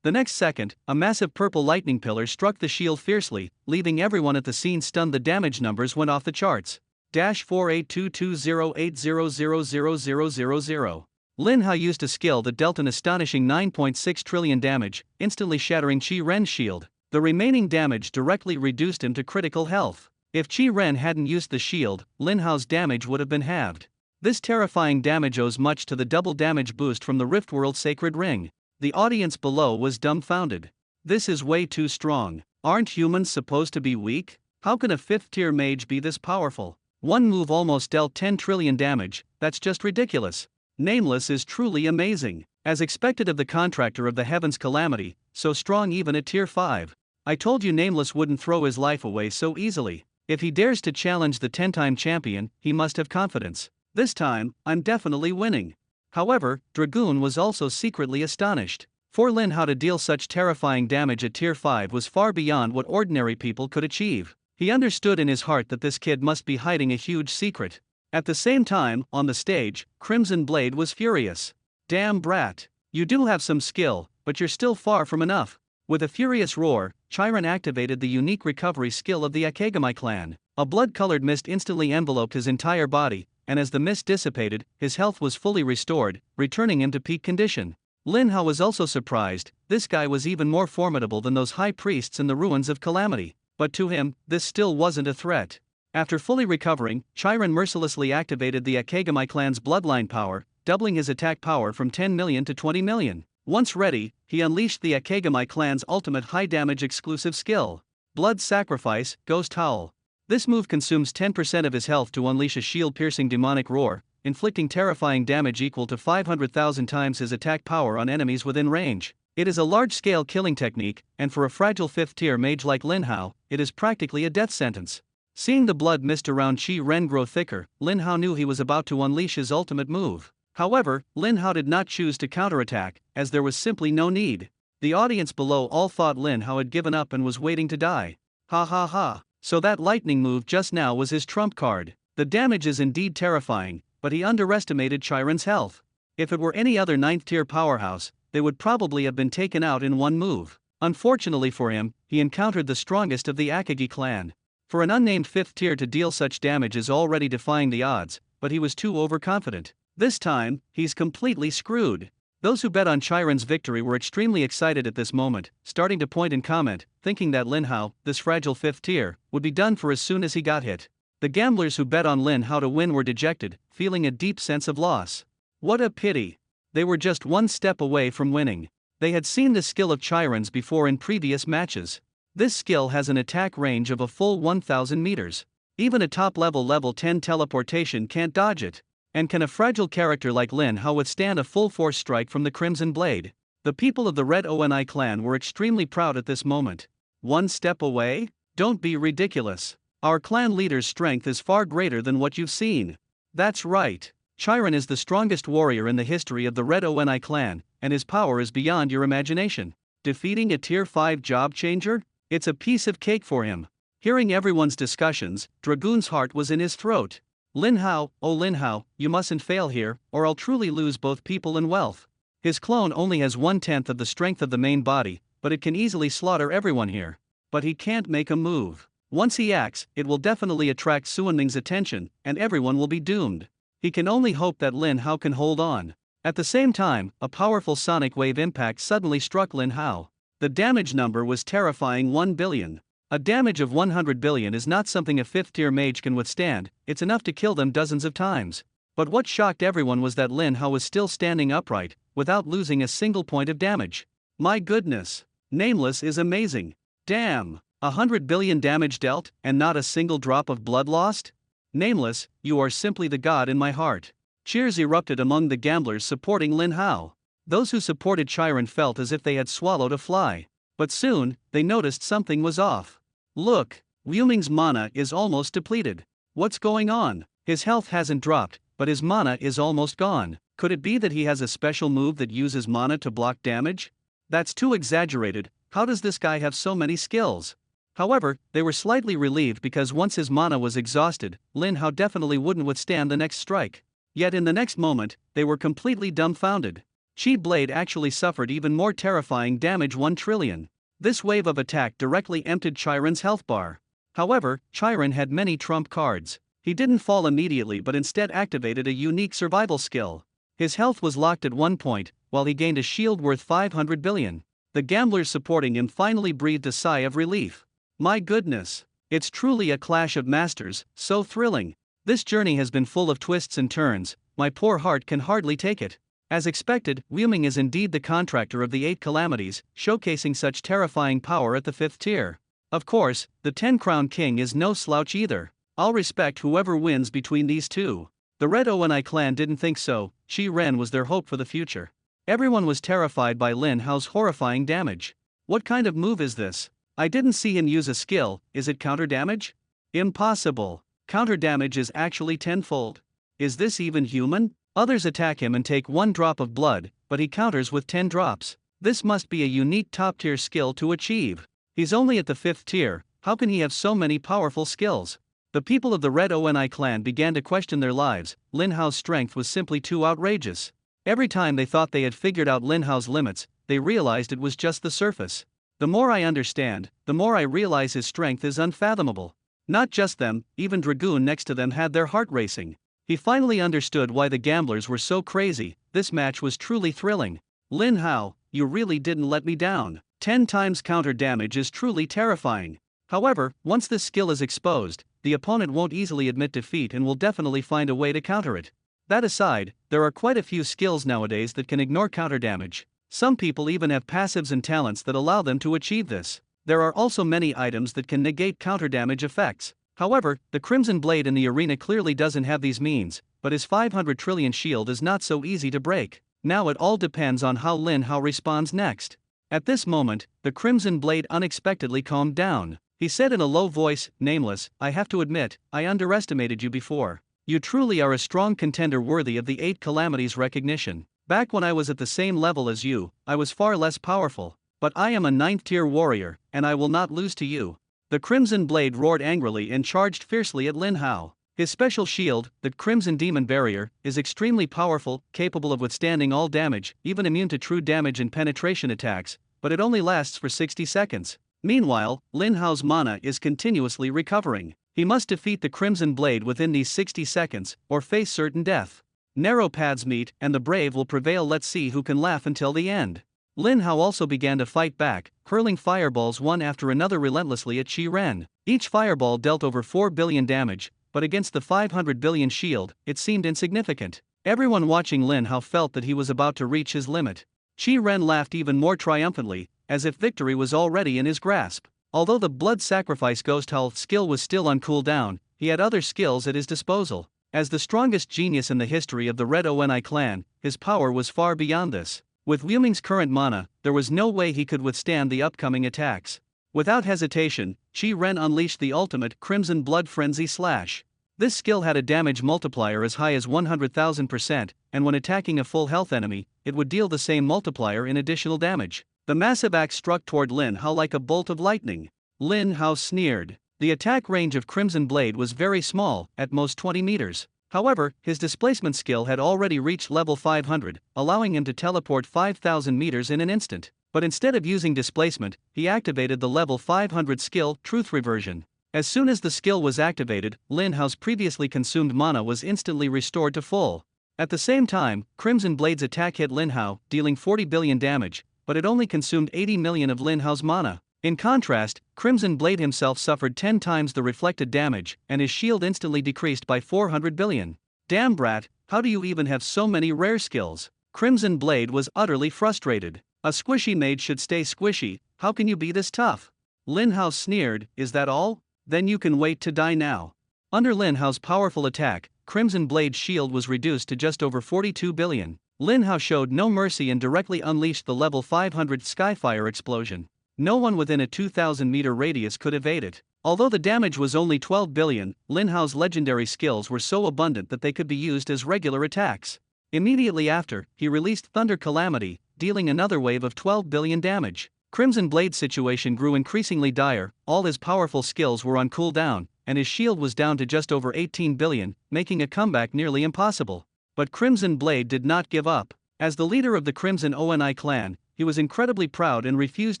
Speaker 1: The next second, a massive purple lightning pillar struck the shield fiercely, leaving everyone at the scene stunned. The damage numbers went off the charts. -482220800000. Lin Hao used a skill that dealt an astonishing 9.6 trillion damage, instantly shattering Qi Ren's shield. The remaining damage directly reduced him to critical health. If Qi Ren hadn't used the shield, Lin Hao's damage would have been halved. This terrifying damage owes much to the double damage boost from the Riftworld Sacred Ring. The audience below was dumbfounded. This is way too strong. Aren't humans supposed to be weak? How can a 5th tier mage be this powerful? One move almost dealt 10 trillion damage, that's just ridiculous. Nameless is truly amazing. As expected of the contractor of the Heaven's Calamity, so strong even at tier 5. I told you Nameless wouldn't throw his life away so easily. If he dares to challenge the 10-time champion, he must have confidence. This time, I'm definitely winning. However, Dragoon was also secretly astonished. For Lin Hao to deal such terrifying damage at tier 5 was far beyond what ordinary people could achieve. He understood in his heart that this kid must be hiding a huge secret. At the same time, on the stage, Crimson Blade was furious. "Damn brat. You do have some skill, but you're still far from enough." With a furious roar, Qi Ren activated the unique recovery skill of the Akagami clan. A blood-colored mist instantly enveloped his entire body, and as the mist dissipated, his health was fully restored, returning him to peak condition. Lin Hao was also surprised. This guy was even more formidable than those high priests in the ruins of Calamity. But to him, this still wasn't a threat. After fully recovering, Qi Ren mercilessly activated the Akagami clan's bloodline power, doubling his attack power from 10 million to 20 million. Once ready, he unleashed the Akagami clan's ultimate high-damage exclusive skill, Blood Sacrifice, Ghost Howl. This move consumes 10% of his health to unleash a shield-piercing demonic roar, inflicting terrifying damage equal to 500,000 times his attack power on enemies within range. It is a large-scale killing technique, and for a fragile 5th-tier mage like Lin Hao, it is practically a death sentence. Seeing the blood mist around Qi Ren grow thicker, Lin Hao knew he was about to unleash his ultimate move. However, Lin Hao did not choose to counterattack, as there was simply no need. The audience below all thought Lin Hao had given up and was waiting to die. Ha ha ha. So that lightning move just now was his trump card. The damage is indeed terrifying, but he underestimated Qi Ren's health. If it were any other 9th-tier powerhouse, they would probably have been taken out in one move. Unfortunately for him, he encountered the strongest of the Akagi clan. For an unnamed 5th tier to deal such damage is already defying the odds, but he was too overconfident. This time, he's completely screwed. Those who bet on Qi Ren's victory were extremely excited at this moment, starting to point and comment, thinking that Lin Hao, this fragile 5th tier, would be done for as soon as he got hit. The gamblers who bet on Lin Hao to win were dejected, feeling a deep sense of loss. What a pity. They were just one step away from winning. They had seen the skill of Qi Ren's before in previous matches. This skill has an attack range of a full 1,000 meters. Even a top-level level 10 teleportation can't dodge it. And can a fragile character like Lin Hao withstand a full-force strike from the Crimson Blade? The people of the Red Oni clan were extremely proud at this moment. One step away? Don't be ridiculous. Our clan leader's strength is far greater than what you've seen. That's right. Chiron is the strongest warrior in the history of the Red Oni clan, and his power is beyond your imagination. Defeating a tier 5 job changer? It's a piece of cake for him. Hearing everyone's discussions, Dragoon's heart was in his throat. Lin Hao, oh Lin Hao, you mustn't fail here, or I'll truly lose both people and wealth. His clone only has 1/10 of the strength of the main body, but it can easily slaughter everyone here. But he can't make a move. Once he acts, it will definitely attract Suanming's attention, and everyone will be doomed. He can only hope that Lin Hao can hold on. At the same time, a powerful sonic wave impact suddenly struck Lin Hao. The damage number was terrifying 1 billion. A damage of 100 billion is not something a 5th-tier mage can withstand, it's enough to kill them dozens of times. But what shocked everyone was that Lin Hao was still standing upright, without losing a single point of damage. My goodness! Nameless is amazing. Damn! 100 billion damage dealt, and not a single drop of blood lost? Nameless, you are simply the god in my heart. Cheers erupted among the gamblers supporting Lin Hao. Those who supported Chiron felt as if they had swallowed a fly. But soon, they noticed something was off. Look, Liu Ming's mana is almost depleted. What's going on? His health hasn't dropped, but his mana is almost gone. Could it be that he has a special move that uses mana to block damage? That's too exaggerated. How does this guy have so many skills? However, they were slightly relieved because once his mana was exhausted, Lin Hao definitely wouldn't withstand the next strike. Yet in the next moment, they were completely dumbfounded. Chi Blade actually suffered even more terrifying damage 1 trillion. This wave of attack directly emptied Chiron's health bar. However, Chiron had many trump cards. He didn't fall immediately but instead activated a unique survival skill. His health was locked at 1 point, while he gained a shield worth 500 billion. The gamblers supporting him finally breathed a sigh of relief. My goodness! It's truly a clash of masters, so thrilling. This journey has been full of twists and turns, my poor heart can hardly take it. As expected, Liu Ming is indeed the contractor of the 8 calamities, showcasing such terrifying power at the 5th tier. Of course, the 10-crown king is no slouch either. I'll respect whoever wins between these two. The Red Oni clan didn't think so. Chi Ren was their hope for the future. Everyone was terrified by Lin Hao's horrifying damage. What kind of move is this? I didn't see him use a skill. Is it counter damage? Impossible. Counter damage is actually tenfold. Is this even human? Others attack him and take 1 drop of blood, but he counters with 10 drops. This must be a unique top-tier skill to achieve. He's only at the 5th tier, how can he have so many powerful skills? The people of the Red Oni clan began to question their lives. Lin Hao's strength was simply too outrageous. Every time they thought they had figured out Lin Hao's limits, they realized it was just the surface. The more I understand, the more I realize his strength is unfathomable. Not just them, even Dragoon next to them had their heart racing. He finally understood why the gamblers were so crazy. This match was truly thrilling. Lin Hao, you really didn't let me down. 10 times counter damage is truly terrifying. However, once this skill is exposed, the opponent won't easily admit defeat and will definitely find a way to counter it. That aside, there are quite a few skills nowadays that can ignore counter damage. Some people even have passives and talents that allow them to achieve this. There are also many items that can negate counter damage effects. However, the Crimson Blade in the arena clearly doesn't have these means, but his 500 trillion shield is not so easy to break. Now it all depends on how Lin Hao responds next. At this moment, the Crimson Blade unexpectedly calmed down. He said in a low voice, "Nameless, I have to admit, I underestimated you before. You truly are a strong contender worthy of the 8 calamities recognition. Back when I was at the same level as you, I was far less powerful. But I am a 9th tier warrior, and I will not lose to you." The Crimson Blade roared angrily and charged fiercely at Lin Hao. His special shield, the Crimson Demon Barrier, is extremely powerful, capable of withstanding all damage, even immune to true damage and penetration attacks, but it only lasts for 60 seconds. Meanwhile, Lin Hao's mana is continuously recovering. He must defeat the Crimson Blade within these 60 seconds, or face certain death. Narrow paths meet, and the brave will prevail. Let's see who can laugh until the end. Lin Hao also began to fight back, hurling fireballs one after another relentlessly at Chi Ren. Each fireball dealt over 4 billion damage, but against the 500 billion shield, it seemed insignificant. Everyone watching Lin Hao felt that he was about to reach his limit. Chi Ren laughed even more triumphantly, as if victory was already in his grasp. Although the blood sacrifice ghost health skill was still on cooldown, he had other skills at his disposal. As the strongest genius in the history of the Red Oni clan, his power was far beyond this. With Liu Ming's current mana, there was no way he could withstand the upcoming attacks. Without hesitation, Chi Ren unleashed the ultimate Crimson Blood Frenzy Slash. This skill had a damage multiplier as high as 100,000%, and when attacking a full health enemy, it would deal the same multiplier in additional damage. The massive axe struck toward Lin Hao like a bolt of lightning. Lin Hao sneered. The attack range of Crimson Blade was very small, at most 20 meters. However, his displacement skill had already reached level 500, allowing him to teleport 5,000 meters in an instant. But instead of using displacement, he activated the level 500 skill, Truth Reversion. As soon as the skill was activated, Lin Hao's previously consumed mana was instantly restored to full. At the same time, Crimson Blade's attack hit Lin Hao, dealing 40 billion damage, but it only consumed 80 million of Lin Hao's mana. In contrast, Crimson Blade himself suffered 10 times the reflected damage, and his shield instantly decreased by 400 billion. Damn brat, how do you even have so many rare skills? Crimson Blade was utterly frustrated. A squishy mage should stay squishy, how can you be this tough? Lin Hao sneered, is that all? Then you can wait to die now. Under Lin Hao's powerful attack, Crimson Blade's shield was reduced to just over 42 billion. Lin Hao showed no mercy and directly unleashed the level 500 Skyfire explosion. No one within a 2,000 meter radius could evade it. Although the damage was only 12 billion, Lin Hao's legendary skills were so abundant that they could be used as regular attacks. Immediately after, he released Thunder Calamity, dealing another wave of 12 billion damage. Crimson Blade's situation grew increasingly dire, all his powerful skills were on cooldown, and his shield was down to just over 18 billion, making a comeback nearly impossible. But Crimson Blade did not give up. As the leader of the Crimson Oni clan, he was incredibly proud and refused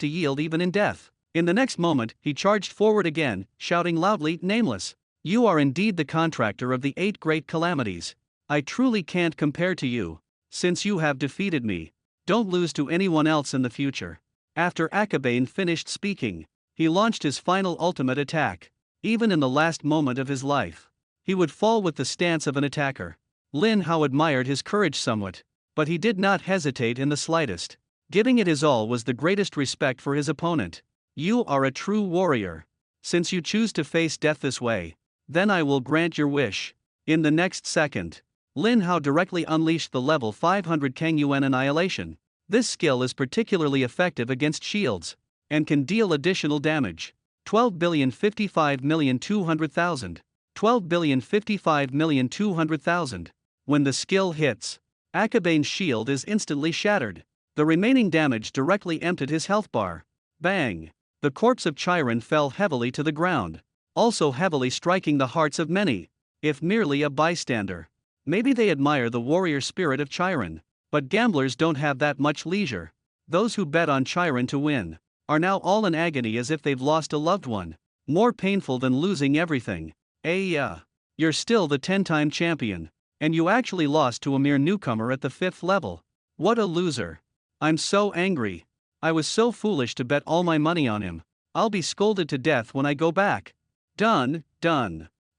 Speaker 1: to yield even in death. In the next moment, he charged forward again, shouting loudly, Nameless. You are indeed the contractor of the 8 great calamities. I truly can't compare to you. Since you have defeated me, don't lose to anyone else in the future. After Akabane finished speaking, he launched his final ultimate attack. Even in the last moment of his life, he would fall with the stance of an attacker. Lin Hao admired his courage somewhat, but he did not hesitate in the slightest. Giving it his all was the greatest respect for his opponent. You are a true warrior. Since you choose to face death this way, then I will grant your wish. In the next second, Lin Hao directly unleashed the level 500 Kang Yuan Annihilation. This skill is particularly effective against shields, and can deal additional damage. 12,055,200,000. 12,055,200,000. When the skill hits, Akabane's shield is instantly shattered. The remaining damage directly emptied his health bar. Bang! The corpse of Chiron fell heavily to the ground, also heavily striking the hearts of many, if merely a bystander. Maybe they admire the warrior spirit of Chiron. But gamblers don't have that much leisure. Those who bet on Chiron to win are now all in agony as if they've lost a loved one. More painful than losing everything. You're still the 10-time champion, and you actually lost to a mere newcomer at the 5th level. What a loser. I'm so angry. I was so foolish to bet all my money on him. I'll be scolded to death when I go back. Done.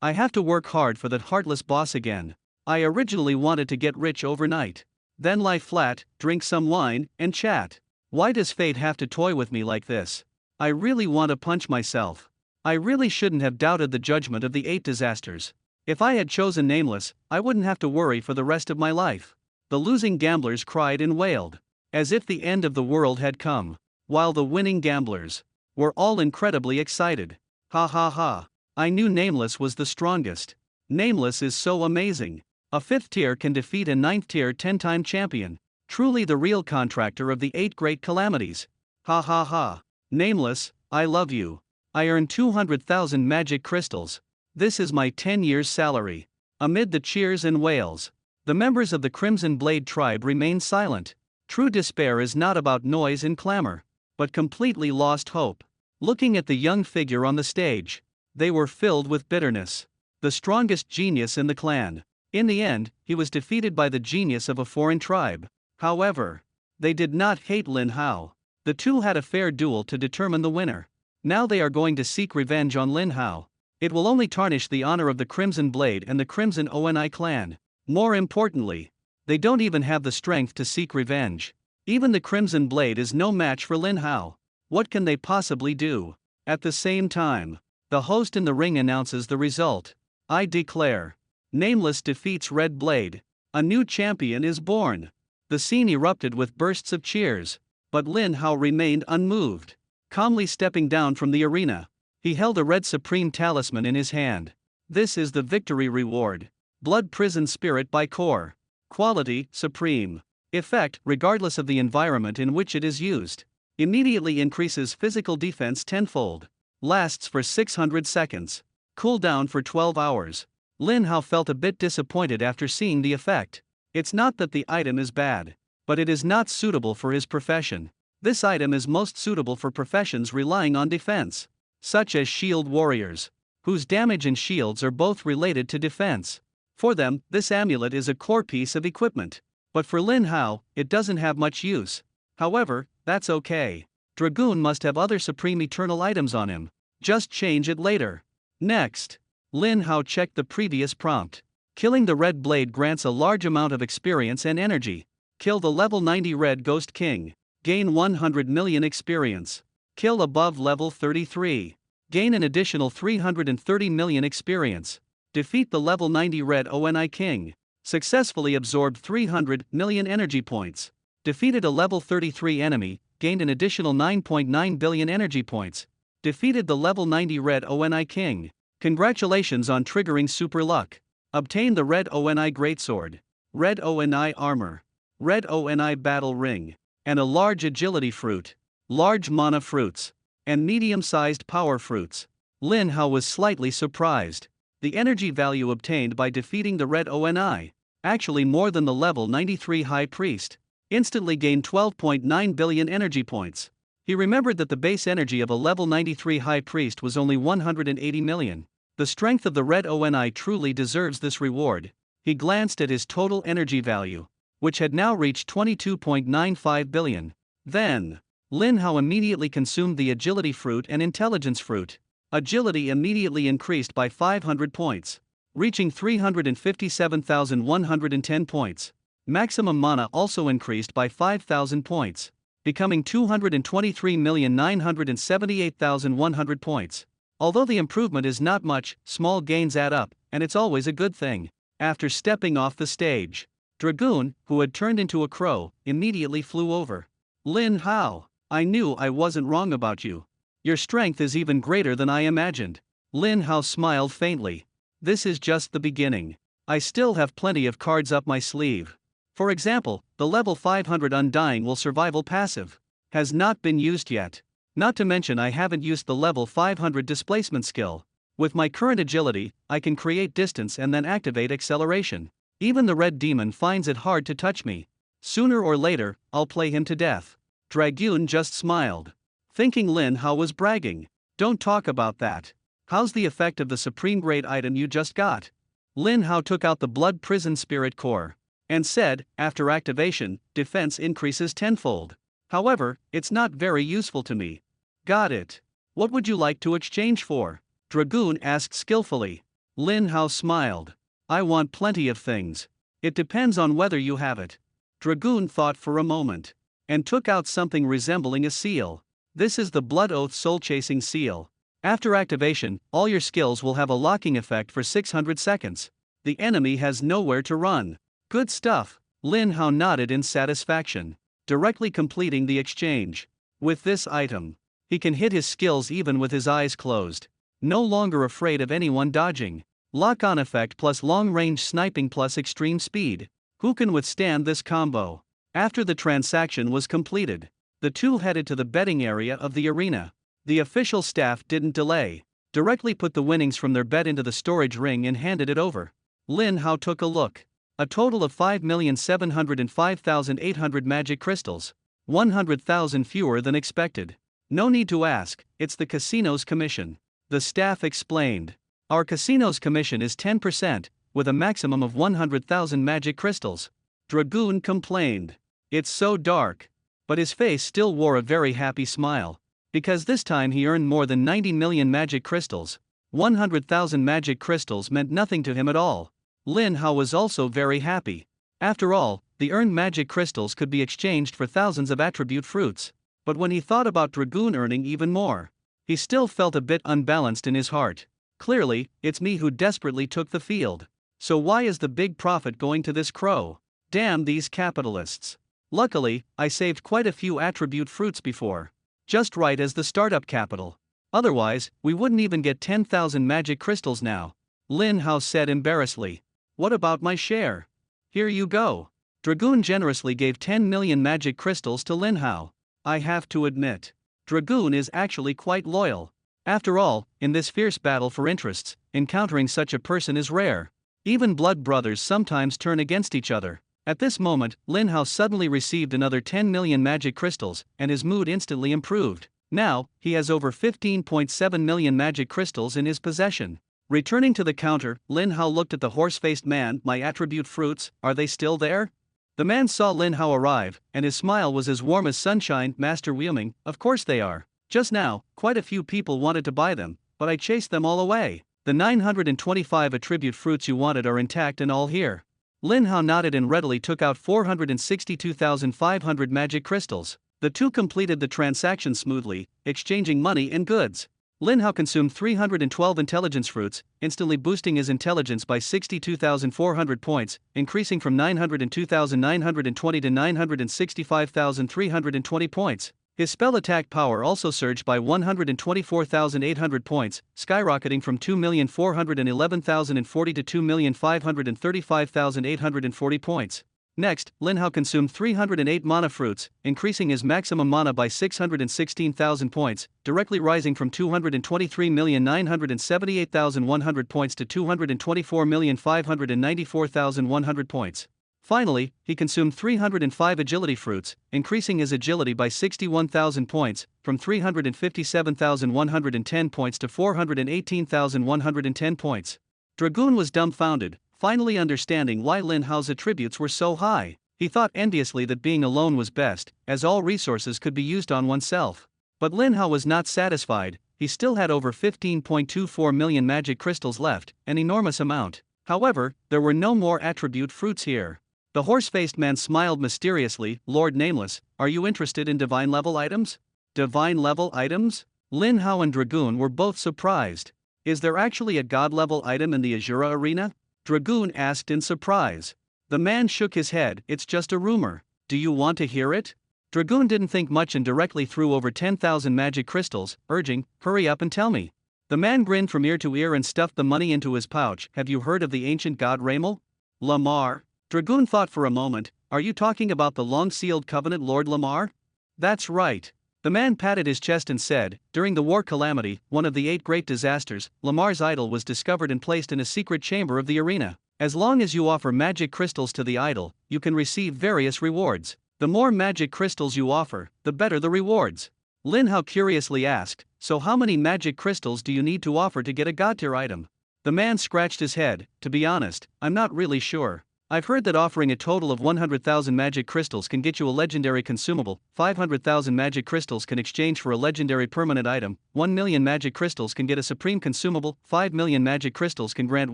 Speaker 1: I have to work hard for that heartless boss again. I originally wanted to get rich overnight. Then lie flat, drink some wine, and chat. Why does fate have to toy with me like this? I really want to punch myself. I really shouldn't have doubted the judgment of the 8 disasters. If I had chosen Nameless, I wouldn't have to worry for the rest of my life. The losing gamblers cried and wailed, as if the end of the world had come, while the winning gamblers were all incredibly excited. Ha ha ha. I knew Nameless was the strongest. Nameless is so amazing. A 5th tier can defeat a 9th tier 10-time champion. Truly the real contractor of the 8 great calamities. Ha ha ha. Nameless, I love you. I earned 200,000 magic crystals. This is my 10 years' salary. Amid the cheers and wails, the members of the Crimson Blade tribe remained silent. True despair is not about noise and clamor, but completely lost hope. Looking at the young figure on the stage, they were filled with bitterness. The strongest genius in the clan. In the end, he was defeated by the genius of a foreign tribe. However, they did not hate Lin Hao. The two had a fair duel to determine the winner. Now they are going to seek revenge on Lin Hao. It will only tarnish the honor of the Crimson Blade and the Crimson Oni clan. More importantly, they don't even have the strength to seek revenge. Even the Crimson Blade is no match for Lin Hao. What can they possibly do? At the same time, the host in the ring announces the result. I declare, Nameless defeats Red Blade. A new champion is born. The scene erupted with bursts of cheers, but Lin Hao remained unmoved. calmly stepping down from the arena. He held a red Supreme Talisman in his hand. This is the victory reward. Blood Prison Spirit by Core. Quality, Supreme. Effect, regardless of the environment in which it is used. Immediately increases physical defense tenfold. Lasts for 600 seconds. Cooldown for 12 hours. Lin Hao felt a bit disappointed after seeing the effect. It's not that the item is bad, but it is not suitable for his profession. This item is most suitable for professions relying on defense, such as shield warriors, whose damage and shields are both related to defense. For them, this amulet is a core piece of equipment. But for Lin Hao, it doesn't have much use. However, that's okay. Dragoon must have other Supreme Eternal items on him. Just change it later. Next, Lin Hao checked the previous prompt. Killing the Red Blade grants a large amount of experience and energy. Kill the level 90 Red Ghost King. Gain 100 million experience. Kill above level 33. Gain an additional 330 million experience. Defeat the level 90 Red Oni King. Successfully absorbed 300 million energy points. Defeated a level 33 enemy, gained an additional 9.9 billion energy points. Defeated the level 90 Red Oni King. Congratulations on triggering super luck. Obtain the Red Oni Greatsword, Red Oni Armor, Red Oni Battle Ring, and a large agility fruit, large mana fruits, and medium-sized power fruits. Lin Hao was slightly surprised. The energy value obtained by defeating the Red Oni, actually more than the level 93 High Priest, instantly gained 12.9 billion energy points. He remembered that the base energy of a level 93 High Priest was only 180 million. The strength of the Red Oni truly deserves this reward. He glanced at his total energy value, which had now reached 22.95 billion. Then, Lin Hao immediately consumed the Agility Fruit and Intelligence Fruit. Agility immediately increased by 500 points, reaching 357,110 points. Maximum mana also increased by 5,000 points, becoming 223,978,100 points. Although the improvement is not much, small gains add up, and it's always a good thing. After stepping off the stage, Dragoon, who had turned into a crow, immediately flew over. Lin Hao, I knew I wasn't wrong about you. Your strength is even greater than I imagined. Lin Hao smiled faintly. This is just the beginning. I still have plenty of cards up my sleeve. For example, the level 500 Undying Will Survival passive has not been used yet. Not to mention I haven't used the level 500 displacement skill. With my current agility, I can create distance and then activate acceleration. Even the Red Demon finds it hard to touch me. Sooner or later, I'll play him to death. Dragoon just smiled, thinking Lin Hao was bragging. Don't talk about that. How's the effect of the supreme grade item you just got? Lin Hao took out the Blood Prison Spirit Core and said, after activation, defense increases tenfold. However, it's not very useful to me. Got it. What would you like to exchange for? Dragoon asked skillfully. Lin Hao smiled. I want plenty of things. It depends on whether you have it. Dragoon thought for a moment and took out something resembling a seal. This is the Blood Oath Soul Chasing Seal. After activation, all your skills will have a locking effect for 600 seconds. The enemy has nowhere to run. Good stuff. Lin Hao nodded in satisfaction, directly completing the exchange. With this item, he can hit his skills even with his eyes closed. No longer afraid of anyone dodging. Lock-on effect plus long-range sniping plus extreme speed. Who can withstand this combo? After the transaction was completed, the two headed to the betting area of the arena. The official staff didn't delay, directly put the winnings from their bet into the storage ring and handed it over. Lin Hao took a look. A total of 5,705,800 magic crystals. 100,000 fewer than expected. No need to ask, it's the casino's commission. The staff explained. Our casino's commission is 10%, with a maximum of 100,000 magic crystals. Dragoon complained. It's so dark. But his face still wore a very happy smile, because this time he earned more than 90 million magic crystals. 100,000 magic crystals meant nothing to him at all. Lin Hao was also very happy. After all, the earned magic crystals could be exchanged for thousands of attribute fruits. But when he thought about Dragoon earning even more, he still felt a bit unbalanced in his heart. Clearly, it's me who desperately took the field. So why is the big profit going to this crow? Damn these capitalists. Luckily, I saved quite a few attribute fruits before. just right as the startup capital. Otherwise, we wouldn't even get 10,000 magic crystals now. Lin Hao said embarrassedly. What about my share? Here you go. Dragoon generously gave 10 million magic crystals to Lin Hao. I have to admit, Dragoon is actually quite loyal. After all, in this fierce battle for interests, encountering such a person is rare. Even blood brothers sometimes turn against each other. At this moment, Lin Hao suddenly received another 10 million magic crystals, and his mood instantly improved. Now, he has over 15.7 million magic crystals in his possession. Returning to the counter, Lin Hao looked at the horse-faced man. My attribute fruits, are they still there? The man saw Lin Hao arrive, and his smile was as warm as sunshine. Master Wuming, of course they are. Just now, quite a few people wanted to buy them, but I chased them all away. The 925 attribute fruits you wanted are intact and all here. Lin Hao nodded and readily took out 462,500 magic crystals. The two completed the transaction smoothly, exchanging money and goods. Lin Hao consumed 312 intelligence fruits, instantly boosting his intelligence by 62,400 points, increasing from 902,920 to 965,320 points. His spell attack power also surged by 124,800 points, skyrocketing from 2,411,040 to 2,535,840 points. Next, Lin Hao consumed 308 mana fruits, increasing his maximum mana by 616,000 points, directly rising from 223,978,100 points to 224,594,100 points. Finally, he consumed 305 agility fruits, increasing his agility by 61,000 points, from 357,110 points to 418,110 points. Dragoon was dumbfounded, finally understanding why Lin Hao's attributes were so high. He thought enviously that being alone was best, as all resources could be used on oneself. But Lin Hao was not satisfied. He still had over 15.24 million magic crystals left, an enormous amount. However, there were no more attribute fruits here. The horse-faced man smiled mysteriously. Lord Nameless, are you interested in divine-level items? Divine-level items? Lin Hao and Dragoon were both surprised. Is there actually a god-level item in the Azura arena? Dragoon asked in surprise. The man shook his head. It's just a rumor. Do you want to hear it? Dragoon didn't think much and directly threw over 10,000 magic crystals, urging, hurry up and tell me. The man grinned from ear to ear and stuffed the money into his pouch. Have you heard of the ancient god Raimel? Lamar? Dragoon thought for a moment. Are you talking about the long-sealed covenant Lord Lamar? That's right. The man patted his chest and said, during the war calamity, one of the 8 great disasters, Lamar's idol was discovered and placed in a secret chamber of the arena. As long as you offer magic crystals to the idol, you can receive various rewards. The more magic crystals you offer, the better the rewards. Lin Hao curiously asked, so how many magic crystals do you need to offer to get a god-tier item? The man scratched his head. To be honest, I'm not really sure. I've heard that offering a total of 100,000 magic crystals can get you a legendary consumable, 500,000 magic crystals can exchange for a legendary permanent item, 1 million magic crystals can get a supreme consumable, 5 million magic crystals can grant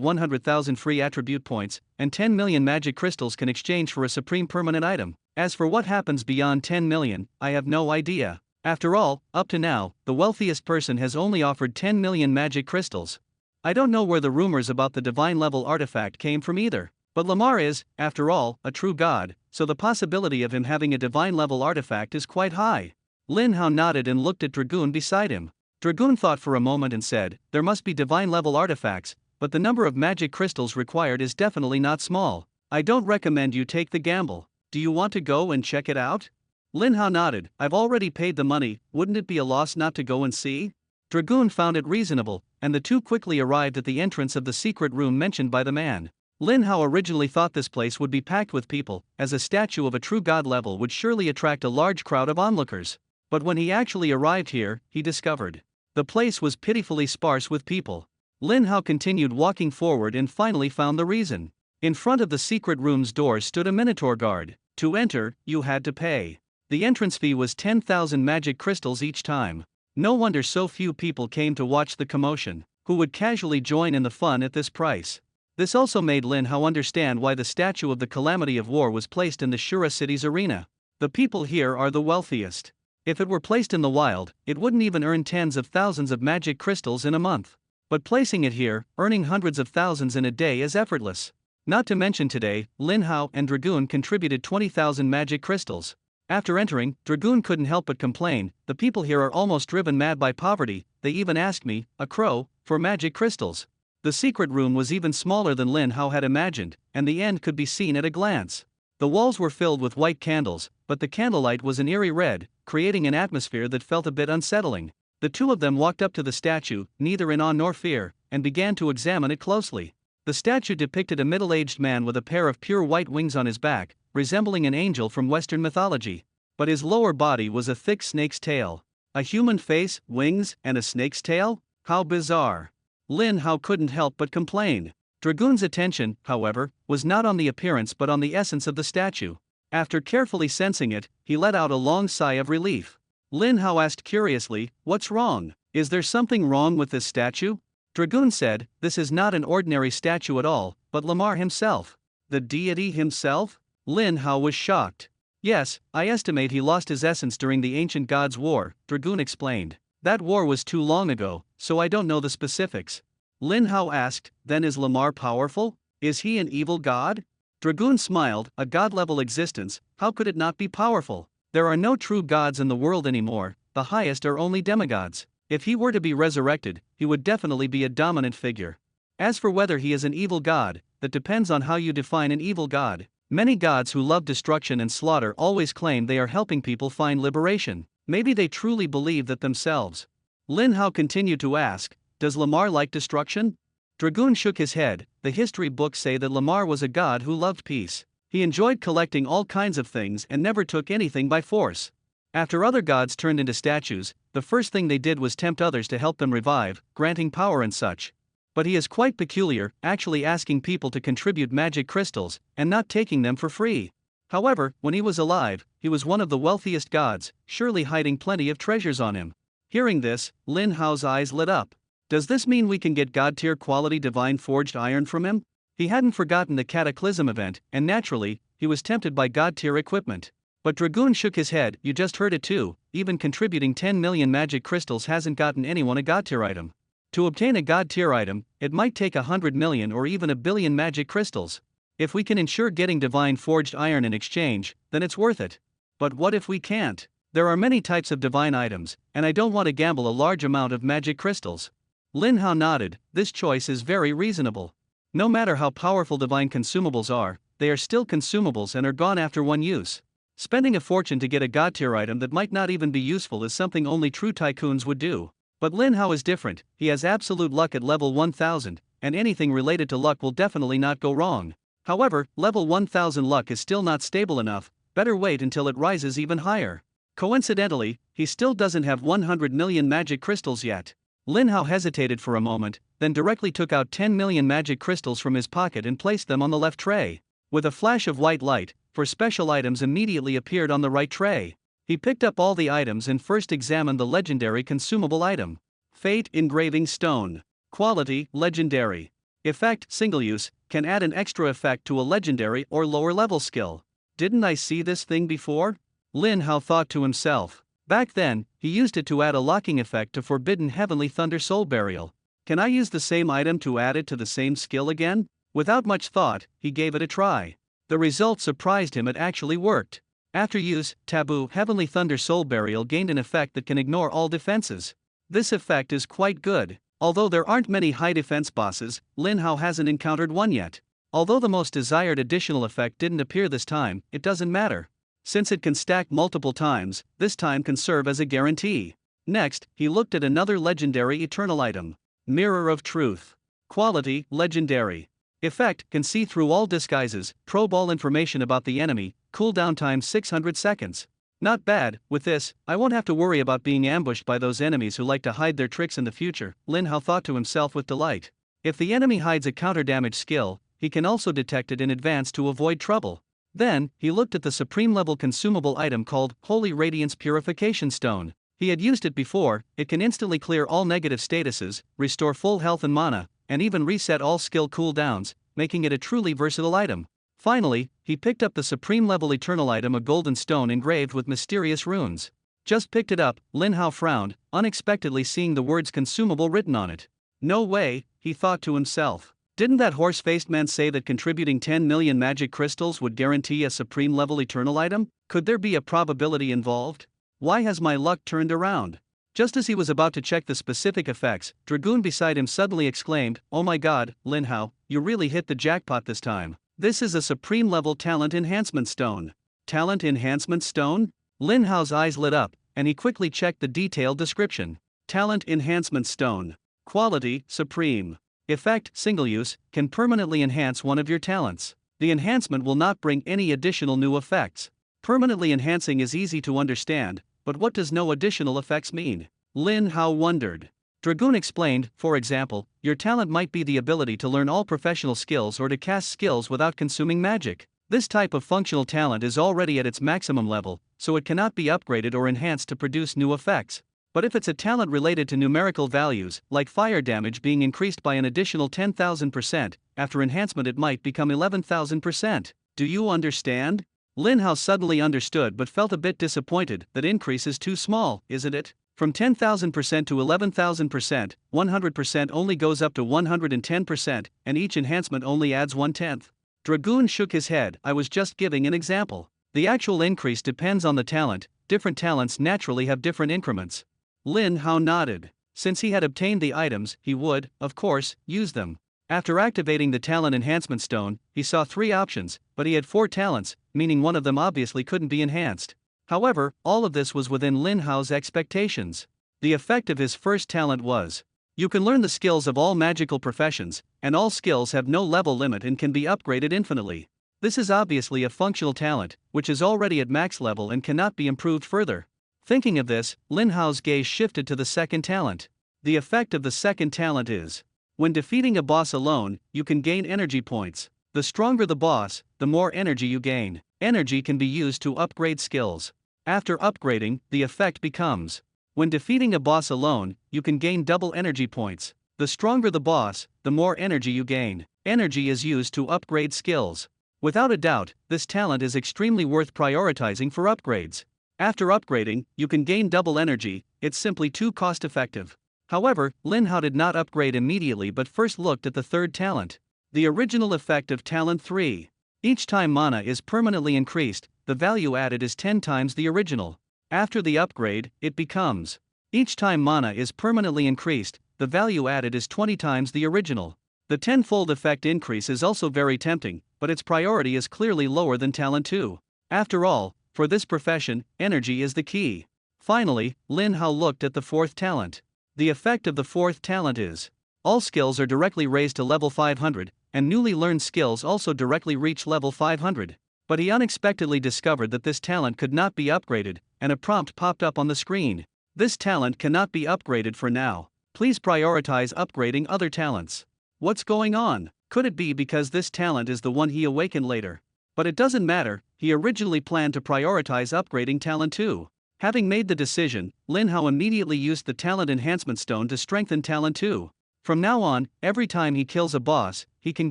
Speaker 1: 100,000 free attribute points, and 10 million magic crystals can exchange for a supreme permanent item. As for what happens beyond 10 million, I have no idea. After all, up to now, the wealthiest person has only offered 10 million magic crystals. I don't know where the rumors about the divine level artifact came from either. But Lamar is, after all, a true god, so the possibility of him having a divine-level artifact is quite high. Lin Hao nodded and looked at Dragoon beside him. Dragoon thought for a moment and said, there must be divine-level artifacts, but the number of magic crystals required is definitely not small. I don't recommend you take the gamble. Do you want to go and check it out? Lin Hao nodded. I've already paid the money, wouldn't it be a loss not to go and see? Dragoon found it reasonable, and the two quickly arrived at the entrance of the secret room mentioned by the man. Lin Hao originally thought this place would be packed with people, as a statue of a true god level would surely attract a large crowd of onlookers. But when he actually arrived here, he discovered the place was pitifully sparse with people. Lin Hao continued walking forward and finally found the reason. In front of the secret room's door stood a Minotaur guard. To enter, you had to pay. The entrance fee was 10,000 magic crystals each time. No wonder so few people came to watch the commotion, who would casually join in the fun at this price. This also made Lin Hao understand why the statue of the calamity of war was placed in the Shura city's arena. The people here are the wealthiest. If it were placed in the wild, it wouldn't even earn tens of thousands of magic crystals in a month. But placing it here, earning hundreds of thousands in a day is effortless. Not to mention today, Lin Hao and Dragoon contributed 20,000 magic crystals. After entering, Dragoon couldn't help but complain, "The people here are almost driven mad by poverty, they even asked me, a crow, for magic crystals." The secret room was even smaller than Lin Hao had imagined, and the end could be seen at a glance. The walls were filled with white candles, but the candlelight was an eerie red, creating an atmosphere that felt a bit unsettling. The two of them walked up to the statue, neither in awe nor fear, and began to examine it closely. The statue depicted a middle-aged man with a pair of pure white wings on his back, resembling an angel from Western mythology. But his lower body was a thick snake's tail. A human face, wings, and a snake's tail? How bizarre. Lin Hao couldn't help but complain. Dragoon's attention, however, was not on the appearance but on the essence of the statue. After carefully sensing it, he let out a long sigh of relief. Lin Hao asked curiously, "What's wrong? Is there something wrong with this statue?" Dragoon said, "This is not an ordinary statue at all, but Lamar himself." "The deity himself?" Lin Hao was shocked. "Yes, I estimate he lost his essence during the ancient gods' war," Dragoon explained. "That war was too long ago, so I don't know the specifics." Lin Hao asked, "Then is Lamar powerful? Is he an evil god?" Dragoon smiled, "A god-level existence, how could it not be powerful? There are no true gods in the world anymore, the highest are only demigods. If he were to be resurrected, he would definitely be a dominant figure. As for whether he is an evil god, that depends on how you define an evil god. Many gods who love destruction and slaughter always claim they are helping people find liberation. Maybe they truly believe that themselves." Lin Hao continued to ask, "Does Lamar like destruction?" Dragoon shook his head. "The history books say that Lamar was a god who loved peace. He enjoyed collecting all kinds of things and never took anything by force. After other gods turned into statues, the first thing they did was tempt others to help them revive, granting power and such. But he is quite peculiar, actually asking people to contribute magic crystals, and not taking them for free. However, when he was alive, he was one of the wealthiest gods, surely hiding plenty of treasures on him." Hearing this, Lin Hao's eyes lit up. Does this mean we can get god-tier quality divine forged iron from him? He hadn't forgotten the Cataclysm event, and naturally, he was tempted by god-tier equipment. But Dragoon shook his head. "You just heard it too, even contributing 10 million magic crystals hasn't gotten anyone a god-tier item. To obtain a god-tier item, it might take 100 million or even 1 billion magic crystals. If we can ensure getting divine forged iron in exchange, then it's worth it. But what if we can't? There are many types of divine items, and I don't want to gamble a large amount of magic crystals." Lin Hao nodded. "This choice is very reasonable. No matter how powerful divine consumables are, they are still consumables and are gone after one use. Spending a fortune to get a god-tier item that might not even be useful is something only true tycoons would do. But Lin Hao is different. He has absolute luck at level 1000, and anything related to luck will definitely not go wrong. However, level 1000 luck is still not stable enough, better wait until it rises even higher. Coincidentally, he still doesn't have 100 million magic crystals yet." Lin Hao hesitated for a moment, then directly took out 10 million magic crystals from his pocket and placed them on the left tray. With a flash of white light, for special items immediately appeared on the right tray. He picked up all the items and first examined the legendary consumable item. Fate Engraving Stone. Quality, legendary. Effect, single use, can add an extra effect to a legendary or lower level skill. Didn't I see this thing before? Lin Hao thought to himself. Back then, he used it to add a locking effect to Forbidden Heavenly Thunder Soul Burial. Can I use the same item to add it to the same skill again? Without much thought, he gave it a try. The result surprised him, it actually worked. After use, Taboo Heavenly Thunder Soul Burial gained an effect that can ignore all defenses. This effect is quite good. Although there aren't many high defense bosses, Lin Hao hasn't encountered one yet. Although the most desired additional effect didn't appear this time, it doesn't matter. Since it can stack multiple times, this time can serve as a guarantee. Next, he looked at another legendary eternal item. Mirror of Truth. Quality, legendary. Effect, can see through all disguises, probe all information about the enemy, cooldown time 600 seconds. Not bad. With this, I won't have to worry about being ambushed by those enemies who like to hide their tricks in the future, Lin Hao thought to himself with delight. If the enemy hides a counter damage skill, he can also detect it in advance to avoid trouble. Then, he looked at the supreme level consumable item called Holy Radiance Purification Stone. He had used it before. It can instantly clear all negative statuses, restore full health and mana, and even reset all skill cooldowns, making it a truly versatile item. Finally, he picked up the supreme level eternal item, a golden stone engraved with mysterious runes. Just picked it up, Lin Hao frowned, unexpectedly seeing the words consumable written on it. No way, he thought to himself. Didn't that horse-faced man say that contributing 10 million magic crystals would guarantee a supreme-level eternal item? Could there be a probability involved? Why has my luck turned around? Just as he was about to check the specific effects, Dragoon beside him suddenly exclaimed, "Oh my god, Lin Hao, you really hit the jackpot this time. This is a supreme-level talent enhancement stone." Talent enhancement stone? Lin Hao's eyes lit up, and he quickly checked the detailed description. Talent enhancement stone. Quality, supreme. Effect, single use, can permanently enhance one of your talents. The enhancement will not bring any additional new effects. Permanently enhancing is easy to understand, but what does no additional effects mean? Lin Hao wondered. Dragoon explained, for example, your talent might be the ability to learn all professional skills or to cast skills without consuming magic. This type of functional talent is already at its maximum level, so it cannot be upgraded or enhanced to produce new effects. But if it's a talent related to numerical values, like fire damage being increased by an additional 10,000%, after enhancement it might become 11,000%. Do you understand? Lin Hao suddenly understood but felt a bit disappointed. That increase is too small, isn't it? From 10,000% to 11,000%, 100% only goes up to 110%, and each enhancement only adds 1/10. Dragoon shook his head. I was just giving an example. The actual increase depends on the talent. Different talents naturally have different increments. Lin Hao nodded. Since he had obtained the items, he would, of course, use them. After activating the talent enhancement stone, he saw 3 options, but he had 4 talents, meaning one of them obviously couldn't be enhanced. However, all of this was within Lin Hao's expectations. The effect of his first talent was: you can learn the skills of all magical professions, and all skills have no level limit and can be upgraded infinitely. This is obviously a functional talent, which is already at max level and cannot be improved further. Thinking of this, Lin Hao's gaze shifted to the second talent. The effect of the second talent is: when defeating a boss alone, you can gain energy points. The stronger the boss, the more energy you gain. Energy can be used to upgrade skills. After upgrading, the effect becomes: when defeating a boss alone, you can gain double energy points. The stronger the boss, the more energy you gain. Energy is used to upgrade skills. Without a doubt, this talent is extremely worth prioritizing for upgrades. After upgrading, you can gain double energy. It's simply too cost-effective. However, Lin Hao did not upgrade immediately but first looked at the third talent. The original effect of Talent 3. Each time mana is permanently increased, the value added is 10 times the original. After the upgrade, it becomes: each time mana is permanently increased, the value added is 20 times the original. The 10-fold effect increase is also very tempting, but its priority is clearly lower than Talent 2. After all, for this profession, energy is the key. Finally, Lin Hao looked at the fourth talent. The effect of the fourth talent is: all skills are directly raised to level 500, and newly learned skills also directly reach level 500. But he unexpectedly discovered that this talent could not be upgraded, and a prompt popped up on the screen. This talent cannot be upgraded for now. Please prioritize upgrading other talents. What's going on? Could it be because this talent is the one he awakened later? But it doesn't matter, he originally planned to prioritize upgrading Talent 2. Having made the decision, Lin Hao immediately used the Talent Enhancement Stone to strengthen Talent 2. From now on, every time he kills a boss, he can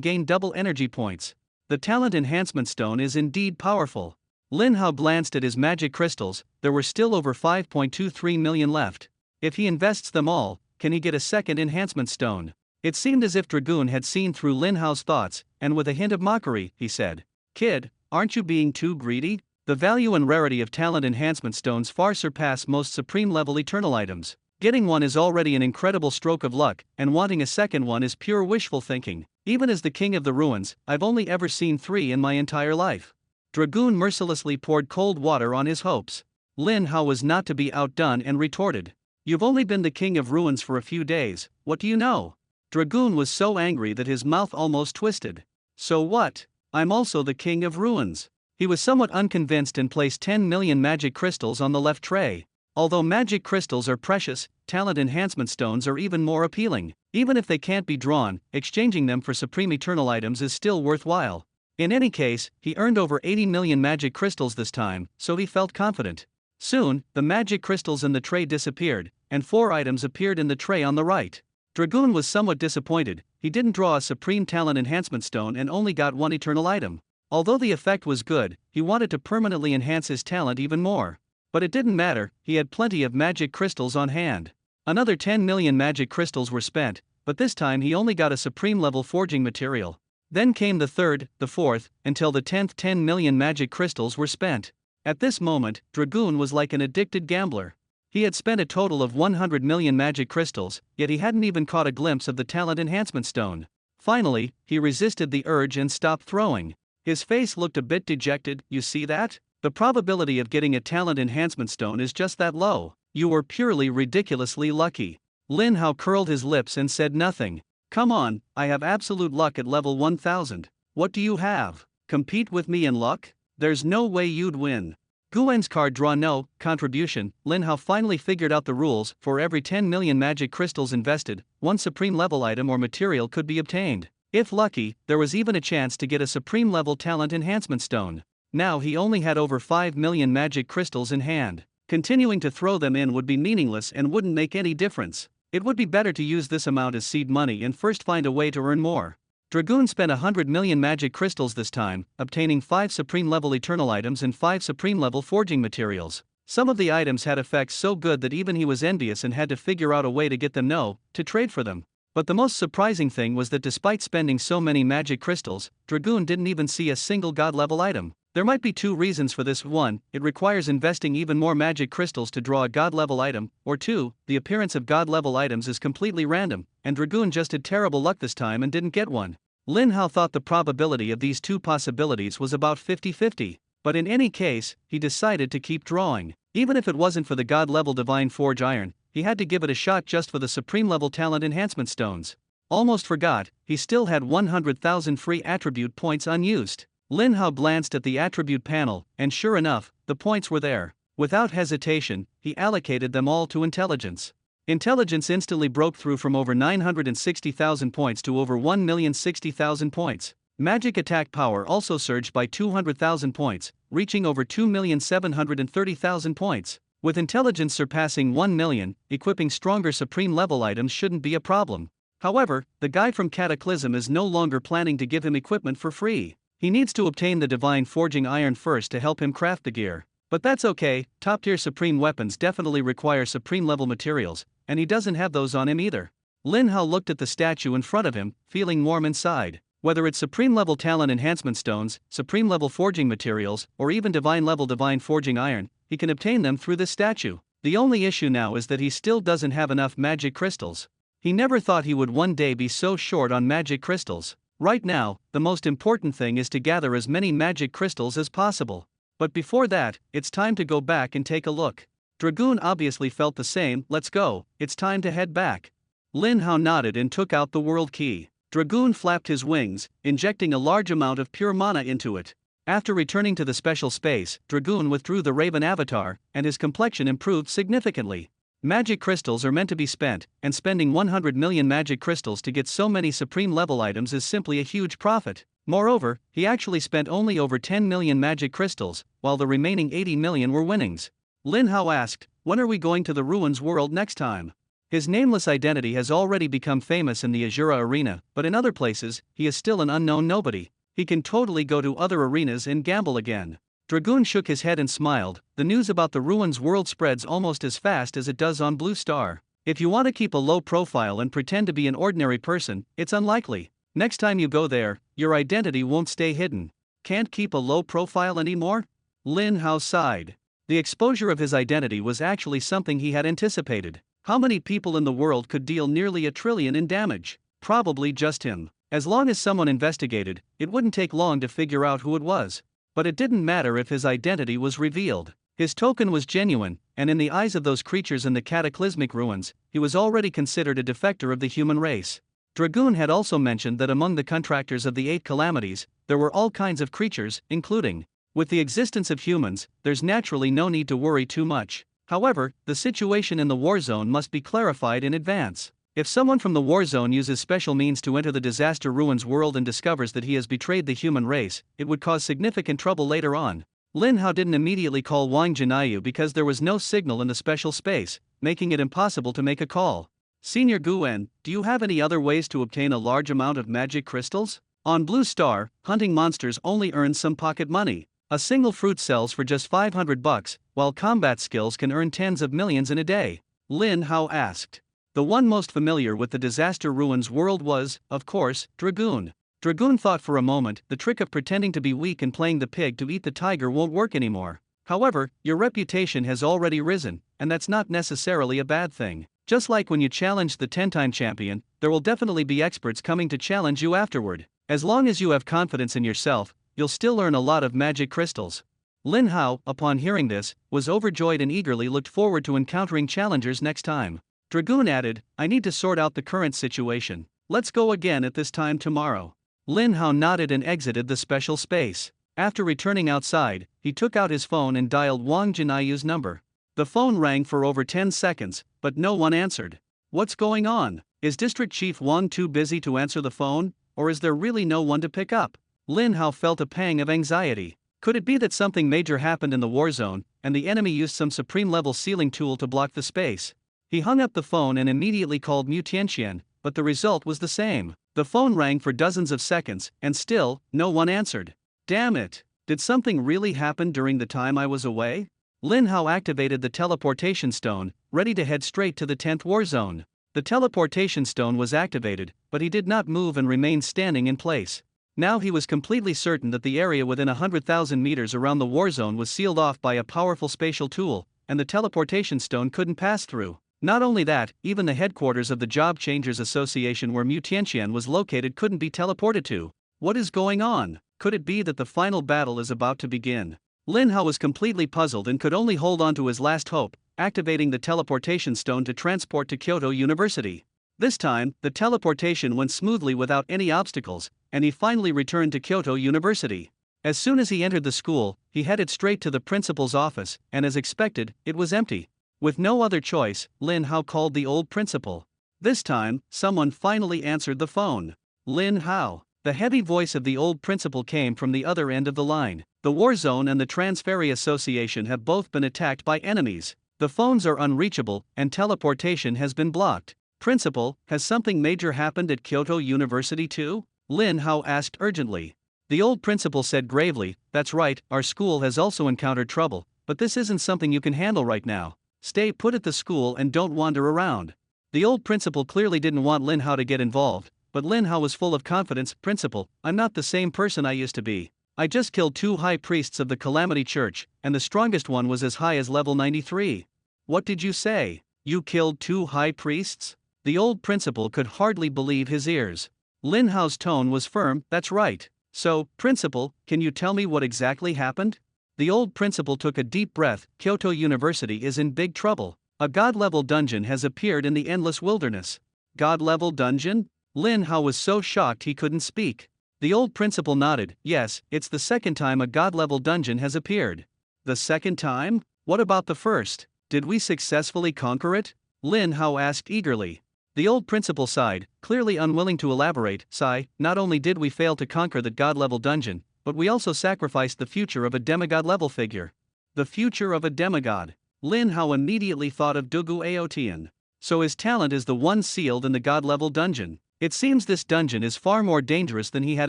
Speaker 1: gain double energy points. The Talent Enhancement Stone is indeed powerful. Lin Hao glanced at his magic crystals. There were still over 5.23 million left. If he invests them all, can he get a second enhancement stone? It seemed as if Dragoon had seen through Lin Hao's thoughts, and with a hint of mockery, he said, "Kid, aren't you being too greedy? The value and rarity of talent enhancement stones far surpass most supreme-level eternal items. Getting one is already an incredible stroke of luck, and wanting a second one is pure wishful thinking. Even as the king of the ruins, I've only ever seen 3 in my entire life." Dragoon mercilessly poured cold water on his hopes. Lin Hao was not to be outdone and retorted, "You've only been the king of ruins for a few days, what do you know?" Dragoon was so angry that his mouth almost twisted. "So what? I'm also the king of ruins." He was somewhat unconvinced and placed 10 million magic crystals on the left tray. Although magic crystals are precious, talent enhancement stones are even more appealing. Even if they can't be drawn, exchanging them for supreme eternal items is still worthwhile. In any case, he earned over 80 million magic crystals this time, so he felt confident. Soon, the magic crystals in the tray disappeared, and 4 items appeared in the tray on the right. Dragoon was somewhat disappointed. He didn't draw a supreme talent enhancement stone and only got 1 eternal item. Although the effect was good, he wanted to permanently enhance his talent even more. But it didn't matter, he had plenty of magic crystals on hand. Another 10 million magic crystals were spent, but this time he only got a supreme level forging material. Then came the third, the fourth, until the 10th 10 million magic crystals were spent. At this moment, Dragoon was like an addicted gambler. He had spent a total of 100 million magic crystals, yet he hadn't even caught a glimpse of the talent enhancement stone. Finally, he resisted the urge and stopped throwing. His face looked a bit dejected. You see that? The probability of getting a talent enhancement stone is just that low. You were purely ridiculously lucky. Lin Hao curled his lips and said nothing. Come on, I have absolute luck at level 1000. What do you have? Compete with me in luck? There's no way you'd win. Guwen's card draw no contribution. Lin Hao finally figured out the rules. For every 10 million magic crystals invested, one supreme level item or material could be obtained. If lucky, there was even a chance to get a supreme level talent enhancement stone. Now he only had over 5 million magic crystals in hand. Continuing to throw them in would be meaningless and wouldn't make any difference. It would be better to use this amount as seed money and first find a way to earn more. Dragoon spent 100 million magic crystals this time, obtaining 5 supreme level eternal items and 5 supreme level forging materials. Some of the items had effects so good that even he was envious and had to figure out a way to get them to trade for them. But the most surprising thing was that despite spending so many magic crystals, Dragoon didn't even see a single god level item. There might be 2 reasons for this. 1, it requires investing even more magic crystals to draw a god level item, or 2, the appearance of god level items is completely random, and Dragoon just had terrible luck this time and didn't get one. Lin Hao thought the probability of these 2 possibilities was about 50-50, but in any case, he decided to keep drawing. Even if it wasn't for the god level divine forge iron, he had to give it a shot just for the supreme level talent enhancement stones. Almost forgot, he still had 100,000 free attribute points unused. Lin Hao glanced at the attribute panel, and sure enough, the points were there. Without hesitation, he allocated them all to intelligence. Intelligence instantly broke through from over 960,000 points to over 1,060,000 points. Magic attack power also surged by 200,000 points, reaching over 2,730,000 points. With intelligence surpassing 1 million, equipping stronger supreme level items shouldn't be a problem. However, the guy from Cataclysm is no longer planning to give him equipment for free. He needs to obtain the divine forging iron first to help him craft the gear. But that's okay, top tier supreme weapons definitely require supreme level materials, and he doesn't have those on him either. Lin Hao looked at the statue in front of him, feeling warm inside. Whether it's supreme level talent enhancement stones, supreme level forging materials, or even divine level divine forging iron, he can obtain them through this statue. The only issue now is that he still doesn't have enough magic crystals. He never thought he would one day be so short on magic crystals. Right now, the most important thing is to gather as many magic crystals as possible. But before that, it's time to go back and take a look. Dragoon obviously felt the same. Let's go, it's time to head back. Lin Hao nodded and took out the world key. Dragoon flapped his wings, injecting a large amount of pure mana into it. After returning to the special space, Dragoon withdrew the Raven avatar, and his complexion improved significantly. Magic crystals are meant to be spent, and spending 100 million magic crystals to get so many supreme level items is simply a huge profit. Moreover, he actually spent only over 10 million magic crystals, while the remaining 80 million were winnings. Lin Hao asked, when are we going to the Ruins world next time? His nameless identity has already become famous in the Azura arena, but in other places, he is still an unknown nobody. He can totally go to other arenas and gamble again. Dragoon shook his head and smiled. The news about the Ruins world spreads almost as fast as it does on Blue Star. If you want to keep a low profile and pretend to be an ordinary person, it's unlikely. Next time you go there, your identity won't stay hidden. Can't keep a low profile anymore? Lin Hao sighed. The exposure of his identity was actually something he had anticipated. How many people in the world could deal nearly $1 trillion in damage? Probably just him. As long as someone investigated, it wouldn't take long to figure out who it was. But it didn't matter if his identity was revealed. His token was genuine, and in the eyes of those creatures in the cataclysmic ruins, he was already considered a defector of the human race. Dragoon had also mentioned that among the contractors of the 8 calamities, there were all kinds of creatures, including. With the existence of humans, there's naturally no need to worry too much. However, the situation in the war zone must be clarified in advance. If someone from the war zone uses special means to enter the disaster ruins world and discovers that he has betrayed the human race, it would cause significant trouble later on. Lin Hao didn't immediately call Wang Jinayu because there was no signal in the special space, making it impossible to make a call. Senior Guen, do you have any other ways to obtain a large amount of magic crystals? On Blue Star, hunting monsters only earns some pocket money. A single fruit sells for just $500, while combat skills can earn tens of millions in a day. Lin Hao asked. The one most familiar with the disaster ruins world was, of course, Dragoon. Dragoon thought for a moment the trick of pretending to be weak and playing the pig to eat the tiger won't work anymore. However, your reputation has already risen, and that's not necessarily a bad thing. Just like when you challenged the 10-time champion, there will definitely be experts coming to challenge you afterward. As long as you have confidence in yourself, you'll still earn a lot of magic crystals. Lin Hao, upon hearing this, was overjoyed and eagerly looked forward to encountering challengers next time. Dragoon added, I need to sort out the current situation. Let's go again at this time tomorrow. Lin Hao nodded and exited the special space. After returning outside, he took out his phone and dialed Wang Jinayu's number. The phone rang for over 10 seconds, but no one answered. What's going on? Is District Chief Wang too busy to answer the phone, or is there really no one to pick up? Lin Hao felt a pang of anxiety. Could it be that something major happened in the war zone, and the enemy used some supreme-level sealing tool to block the space? He hung up the phone and immediately called Mu Tianxian, but the result was the same. The phone rang for dozens of seconds, and still, no one answered. Damn it! Did something really happen during the time I was away? Lin Hao activated the teleportation stone, ready to head straight to the 10th war zone. The teleportation stone was activated, but he did not move and remained standing in place. Now he was completely certain that the area within 100,000 meters around the war zone was sealed off by a powerful spatial tool, and the teleportation stone couldn't pass through. Not only that, even the headquarters of the Job Changers Association where Mu Tianxian was located couldn't be teleported to. What is going on? Could it be that the final battle is about to begin? Lin Hao was completely puzzled and could only hold on to his last hope, activating the teleportation stone to transport to Kyoto University. This time, the teleportation went smoothly without any obstacles, and he finally returned to Kyoto University. As soon as he entered the school, he headed straight to the principal's office, and as expected, it was empty. With no other choice, Lin Hao called the old principal. This time, someone finally answered the phone. Lin Hao. The heavy voice of the old principal came from the other end of the line. The War Zone and the Transferry Association have both been attacked by enemies. The phones are unreachable, and teleportation has been blocked. Principal, has something major happened at Kyoto University too? Lin Hao asked urgently. The old principal said gravely, that's right, our school has also encountered trouble, but this isn't something you can handle right now. Stay put at the school and don't wander around. The old principal clearly didn't want Lin Hao to get involved, but Lin Hao was full of confidence. Principal, I'm not the same person I used to be. I just killed 2 high priests of the Calamity Church, and the strongest one was as high as level 93. What did you say? You killed 2 high priests? The old principal could hardly believe his ears. Lin Hao's tone was firm, that's right. So, principal, can you tell me what exactly happened? The old principal took a deep breath. Kyoto University is in big trouble. A god-level dungeon has appeared in the endless wilderness. God-level dungeon? Lin Hao was so shocked he couldn't speak. The old principal nodded. Yes, it's the second time a god-level dungeon has appeared. The second time? What about the first? Did we successfully conquer it? Lin Hao asked eagerly. The old principal sighed, clearly unwilling to elaborate. Sigh, not only did we fail to conquer that god-level dungeon, but we also sacrificed the future of a demigod-level figure. The future of a demigod. Lin Hao immediately thought of Dugu Aotian. So his talent is the one sealed in the god-level dungeon. It seems this dungeon is far more dangerous than he had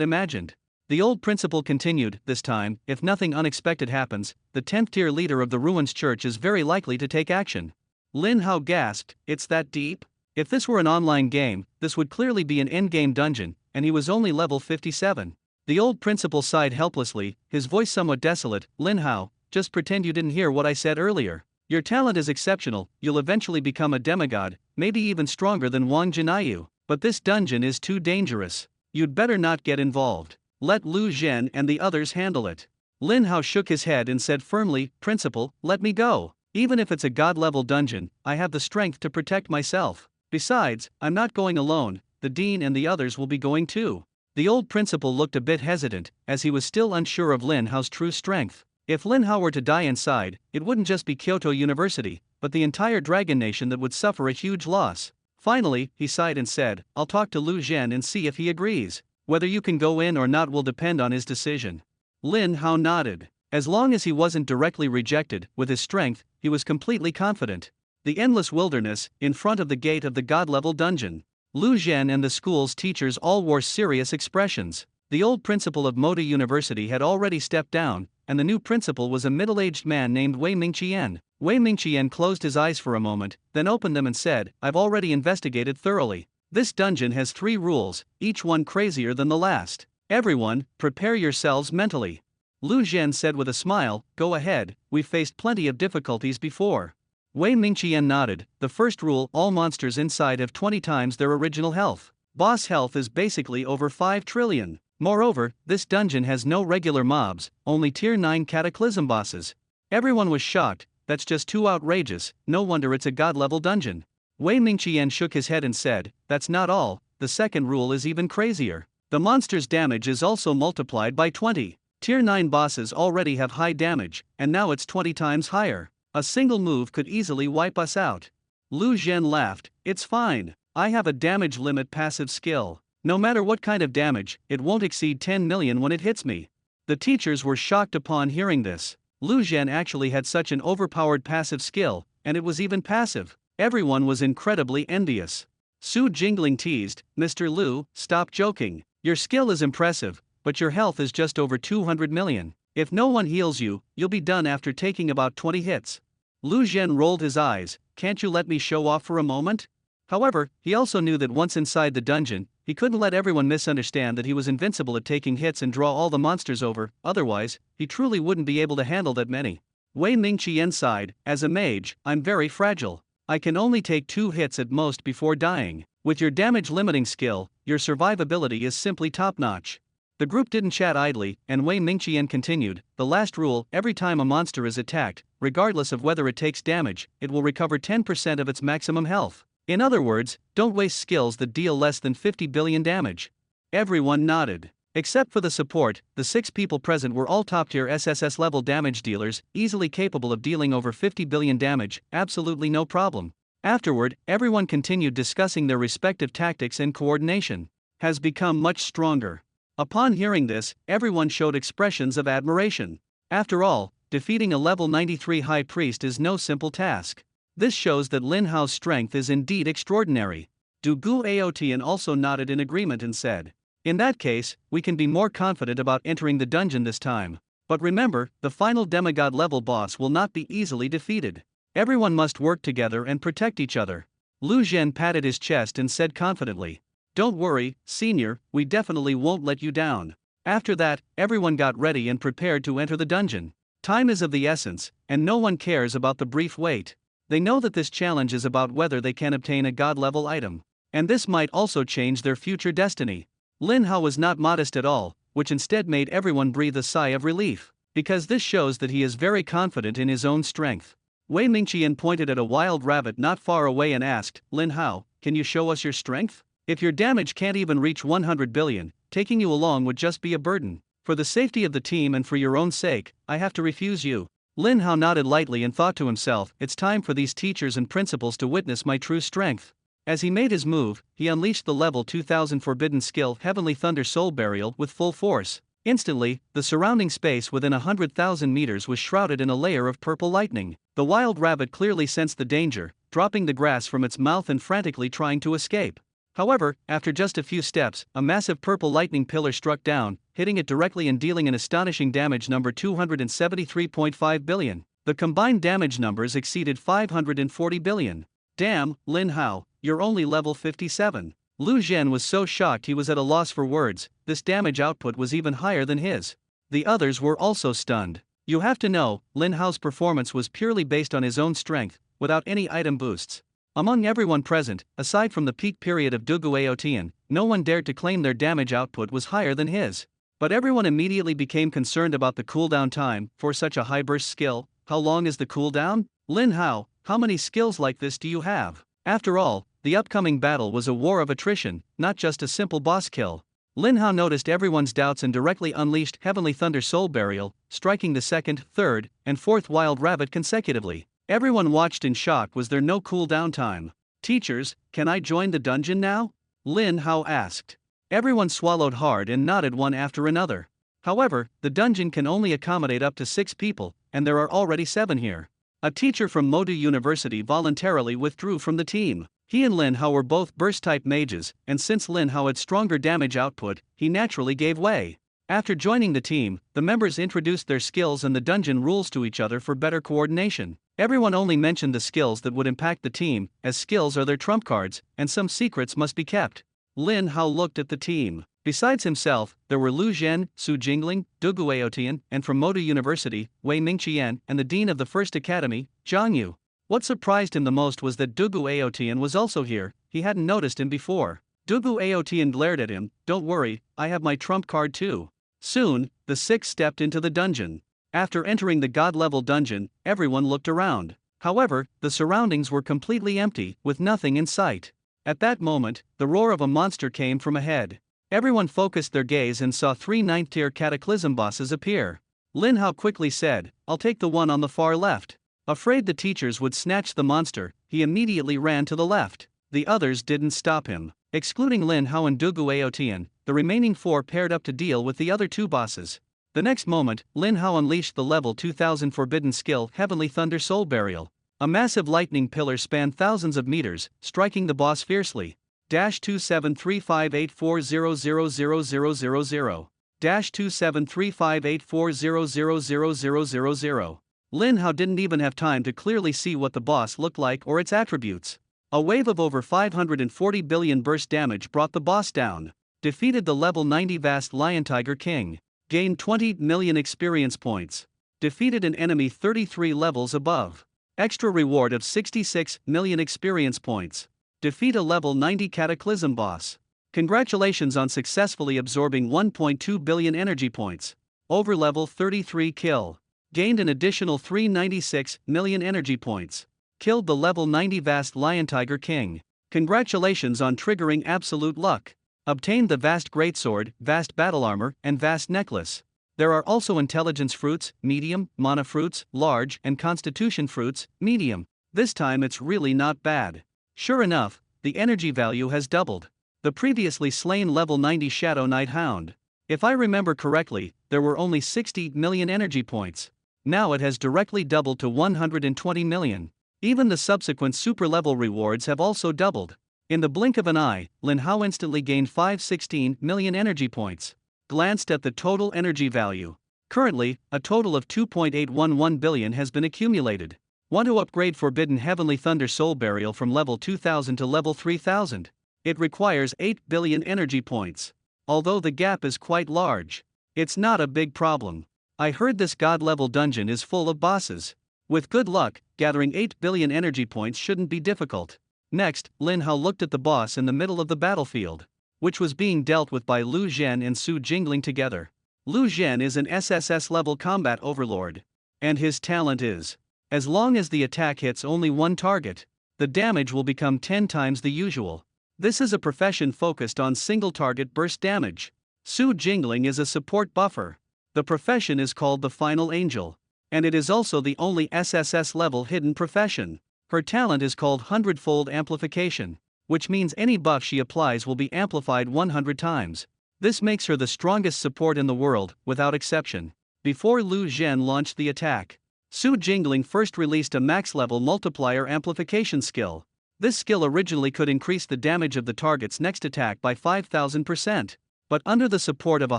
Speaker 1: imagined. The old principal continued, this time, if nothing unexpected happens, the 10th tier leader of the Ruins Church is very likely to take action. Lin Hao gasped, it's that deep? If this were an online game, this would clearly be an endgame dungeon, and he was only level 57. The old principal sighed helplessly, his voice somewhat desolate. Lin Hao, just pretend you didn't hear what I said earlier. Your talent is exceptional, you'll eventually become a demigod, maybe even stronger than Wang Jinayu, but this dungeon is too dangerous. You'd better not get involved. Let Lu Zhen and the others handle it. Lin Hao shook his head and said firmly, Principal, let me go. Even if it's a god-level dungeon, I have the strength to protect myself. Besides, I'm not going alone, the dean and the others will be going too. The old principal looked a bit hesitant, as he was still unsure of Lin Hao's true strength. If Lin Hao were to die inside, it wouldn't just be Kyoto University, but the entire Dragon Nation that would suffer a huge loss. Finally, he sighed and said, I'll talk to Lu Zhen and see if he agrees. Whether you can go in or not will depend on his decision. Lin Hao nodded. As long as he wasn't directly rejected, with his strength, he was completely confident. The endless wilderness, in front of the gate of the god-level dungeon. Lu Zhen and the school's teachers all wore serious expressions. The old principal of Mota University had already stepped down, and the new principal was a middle-aged man named Wei Mingqian. Wei Mingqian closed his eyes for a moment, then opened them and said, "I've already investigated thoroughly. This dungeon has 3 rules, each one crazier than the last. Everyone, prepare yourselves mentally." Lu Zhen said with a smile, "Go ahead, we've faced plenty of difficulties before." Wei Mingqian nodded. The first rule, all monsters inside have 20 times their original health. Boss health is basically over 5 trillion. Moreover, this dungeon has no regular mobs, only tier 9 cataclysm bosses. Everyone was shocked. That's just too outrageous, no wonder it's a god-level dungeon. Wei Mingqian shook his head and said, "That's not all, the second rule is even crazier. The monster's damage is also multiplied by 20. Tier 9 bosses already have high damage, and now it's 20 times higher. A single move could easily wipe us out." Lu Zhen laughed, "It's fine. I have a damage limit passive skill. No matter what kind of damage, it won't exceed 10 million when it hits me." The teachers were shocked upon hearing this. Lu Zhen actually had such an overpowered passive skill, and it was even passive. Everyone was incredibly envious. Su Jingling teased, "Mr. Lu, stop joking. Your skill is impressive, but your health is just over 200 million. If no one heals you, you'll be done after taking about 20 hits." Lu Zhen rolled his eyes, "Can't you let me show off for a moment?" However, he also knew that once inside the dungeon, he couldn't let everyone misunderstand that he was invincible at taking hits and draw all the monsters over, otherwise, he truly wouldn't be able to handle that many. Wei Mingqian sighed, "As a mage, I'm very fragile. I can only take 2 hits at most before dying. With your damage limiting skill, your survivability is simply top-notch." The group didn't chat idly, and Wei Mingqian continued, "The last rule, every time a monster is attacked, regardless of whether it takes damage, it will recover 10% of its maximum health. In other words, don't waste skills that deal less than 50 billion damage." Everyone nodded. Except for the support, the 6 people present were all top-tier SSS level damage dealers, easily capable of dealing over 50 billion damage, absolutely no problem. Afterward, everyone continued discussing their respective tactics, and coordination has become much stronger. Upon hearing this, everyone showed expressions of admiration. After all, defeating a level 93 high priest is no simple task. This shows that Lin Hao's strength is indeed extraordinary. Du Gu Aotian also nodded in agreement and said, "In that case, we can be more confident about entering the dungeon this time. But remember, the final demigod level boss will not be easily defeated. Everyone must work together and protect each other." Lu Zhen patted his chest and said confidently, "Don't worry, senior, we definitely won't let you down." After that, everyone got ready and prepared to enter the dungeon. Time is of the essence, and no one cares about the brief wait. They know that this challenge is about whether they can obtain a god-level item. And this might also change their future destiny. Lin Hao was not modest at all, which instead made everyone breathe a sigh of relief, because this shows that he is very confident in his own strength. Wei Mingqian pointed at a wild rabbit not far away and asked, "Lin Hao, can you show us your strength? If your damage can't even reach 100 billion, taking you along would just be a burden. For the safety of the team and for your own sake, I have to refuse you." Lin Hao nodded lightly and thought to himself, "It's time for these teachers and principals to witness my true strength." As he made his move, he unleashed the level 2000 forbidden skill Heavenly Thunder Soul Burial with full force. Instantly, the surrounding space within 100,000 meters was shrouded in a layer of purple lightning. The wild rabbit clearly sensed the danger, dropping the grass from its mouth and frantically trying to escape. However, after just a few steps, a massive purple lightning pillar struck down, hitting it directly and dealing an astonishing damage number 273.5 billion. The combined damage numbers exceeded 540 billion. "Damn, Lin Hao, you're only level 57. Lu Zhen was so shocked he was at a loss for words. This damage output was even higher than his. The others were also stunned. You have to know, Lin Hao's performance was purely based on his own strength, without any item boosts. Among everyone present, aside from the peak period of Du Gu Aotian, no one dared to claim their damage output was higher than his. But everyone immediately became concerned about the cooldown time for such a high burst skill. How long is the cooldown? Lin Hao, how many skills like this do you have? After all, the upcoming battle was a war of attrition, not just a simple boss kill. Lin Hao noticed everyone's doubts and directly unleashed Heavenly Thunder Soul Burial, striking the second, third, and fourth wild rabbit consecutively. Everyone watched in shock. Was there no cooldown time? "Teachers, can I join the dungeon now?" Lin Hao asked. Everyone swallowed hard and nodded one after another. However, the dungeon can only accommodate up to 6 people, and there are already 7 here. A teacher from Modu University voluntarily withdrew from the team. He and Lin Hao were both burst-type mages, and since Lin Hao had stronger damage output, he naturally gave way. After joining the team, the members introduced their skills and the dungeon rules to each other for better coordination. Everyone only mentioned the skills that would impact the team, as skills are their trump cards, and some secrets must be kept. Lin Hao looked at the team. Besides himself, there were Lu Zhen, Su Jingling, Dugu Aotian, and from Moda University, Wei Mingqian, and the dean of the First Academy, Zhang Yu. What surprised him the most was that Dugu Aotian was also here. He hadn't noticed him before. Dugu Aotian glared at him. "Don't worry, I have my trump card too." Soon, the six stepped into the dungeon. After entering the god-level dungeon, everyone looked around. However, the surroundings were completely empty, with nothing in sight. At that moment, the roar of a monster came from ahead. Everyone focused their gaze and saw 3 9th-tier cataclysm bosses appear. Lin Hao quickly said, "I'll take the one on the far left." Afraid the teachers would snatch the monster, he immediately ran to the left. The others didn't stop him. Excluding Lin Hao and Dugu Aotian, the remaining 4 paired up to deal with the other 2 bosses. The next moment, Lin Hao unleashed the level 2000 forbidden skill Heavenly Thunder Soul Burial. A massive lightning pillar spanned thousands of meters, striking the boss fiercely. -273584000000. -273584000000. Lin Hao didn't even have time to clearly see what the boss looked like or its attributes. A wave of over 540 billion burst damage brought the boss down. Defeated the level 90 Vast Lion Tiger King. Gained 20 million experience points. Defeated an enemy 33 levels above. Extra reward of 66 million experience points. Defeat a level 90 Cataclysm boss. Congratulations on successfully absorbing 1.2 billion energy points. Over level 33 kill. Gained an additional 396 million energy points. Killed the level 90 Vast Lion Tiger King. Congratulations on triggering absolute luck. Obtained the Vast Greatsword, Vast Battle Armor, and Vast Necklace. There are also Intelligence Fruits, Medium, Mana Fruits, Large, and Constitution Fruits, Medium. This time it's really not bad. Sure enough, the energy value has doubled. The previously slain level 90 Shadow Knight Hound. If I remember correctly, there were only 60 million energy points. Now it has directly doubled to 120 million. Even the subsequent super level rewards have also doubled. In the blink of an eye, Lin Hao instantly gained 516 million energy points. Glanced at the total energy value. Currently, a total of 2.811 billion has been accumulated. Want to upgrade Forbidden Heavenly Thunder Soul Burial from level 2000 to level 3000? It requires 8 billion energy points. Although the gap is quite large, it's not a big problem. I heard this god-level dungeon is full of bosses. With good luck, gathering 8 billion energy points shouldn't be difficult. Next, Lin Hao looked at the boss in the middle of the battlefield, which was being dealt with by Lu Zhen and Su Jingling together. Lu Zhen is an SSS-level combat overlord. And his talent is, as long as the attack hits only one target, the damage will become 10 times the usual. This is a profession focused on single-target burst damage. Su Jingling is a support buffer. The profession is called the Final Angel. And it is also the only SSS-level hidden profession. Her talent is called 100-fold amplification, which means any buff she applies will be amplified 100 times. This makes her the strongest support in the world, without exception. Before Lu Zhen launched the attack, Su Jingling first released a max-level multiplier amplification skill. This skill originally could increase the damage of the target's next attack by 5,000%, but under the support of a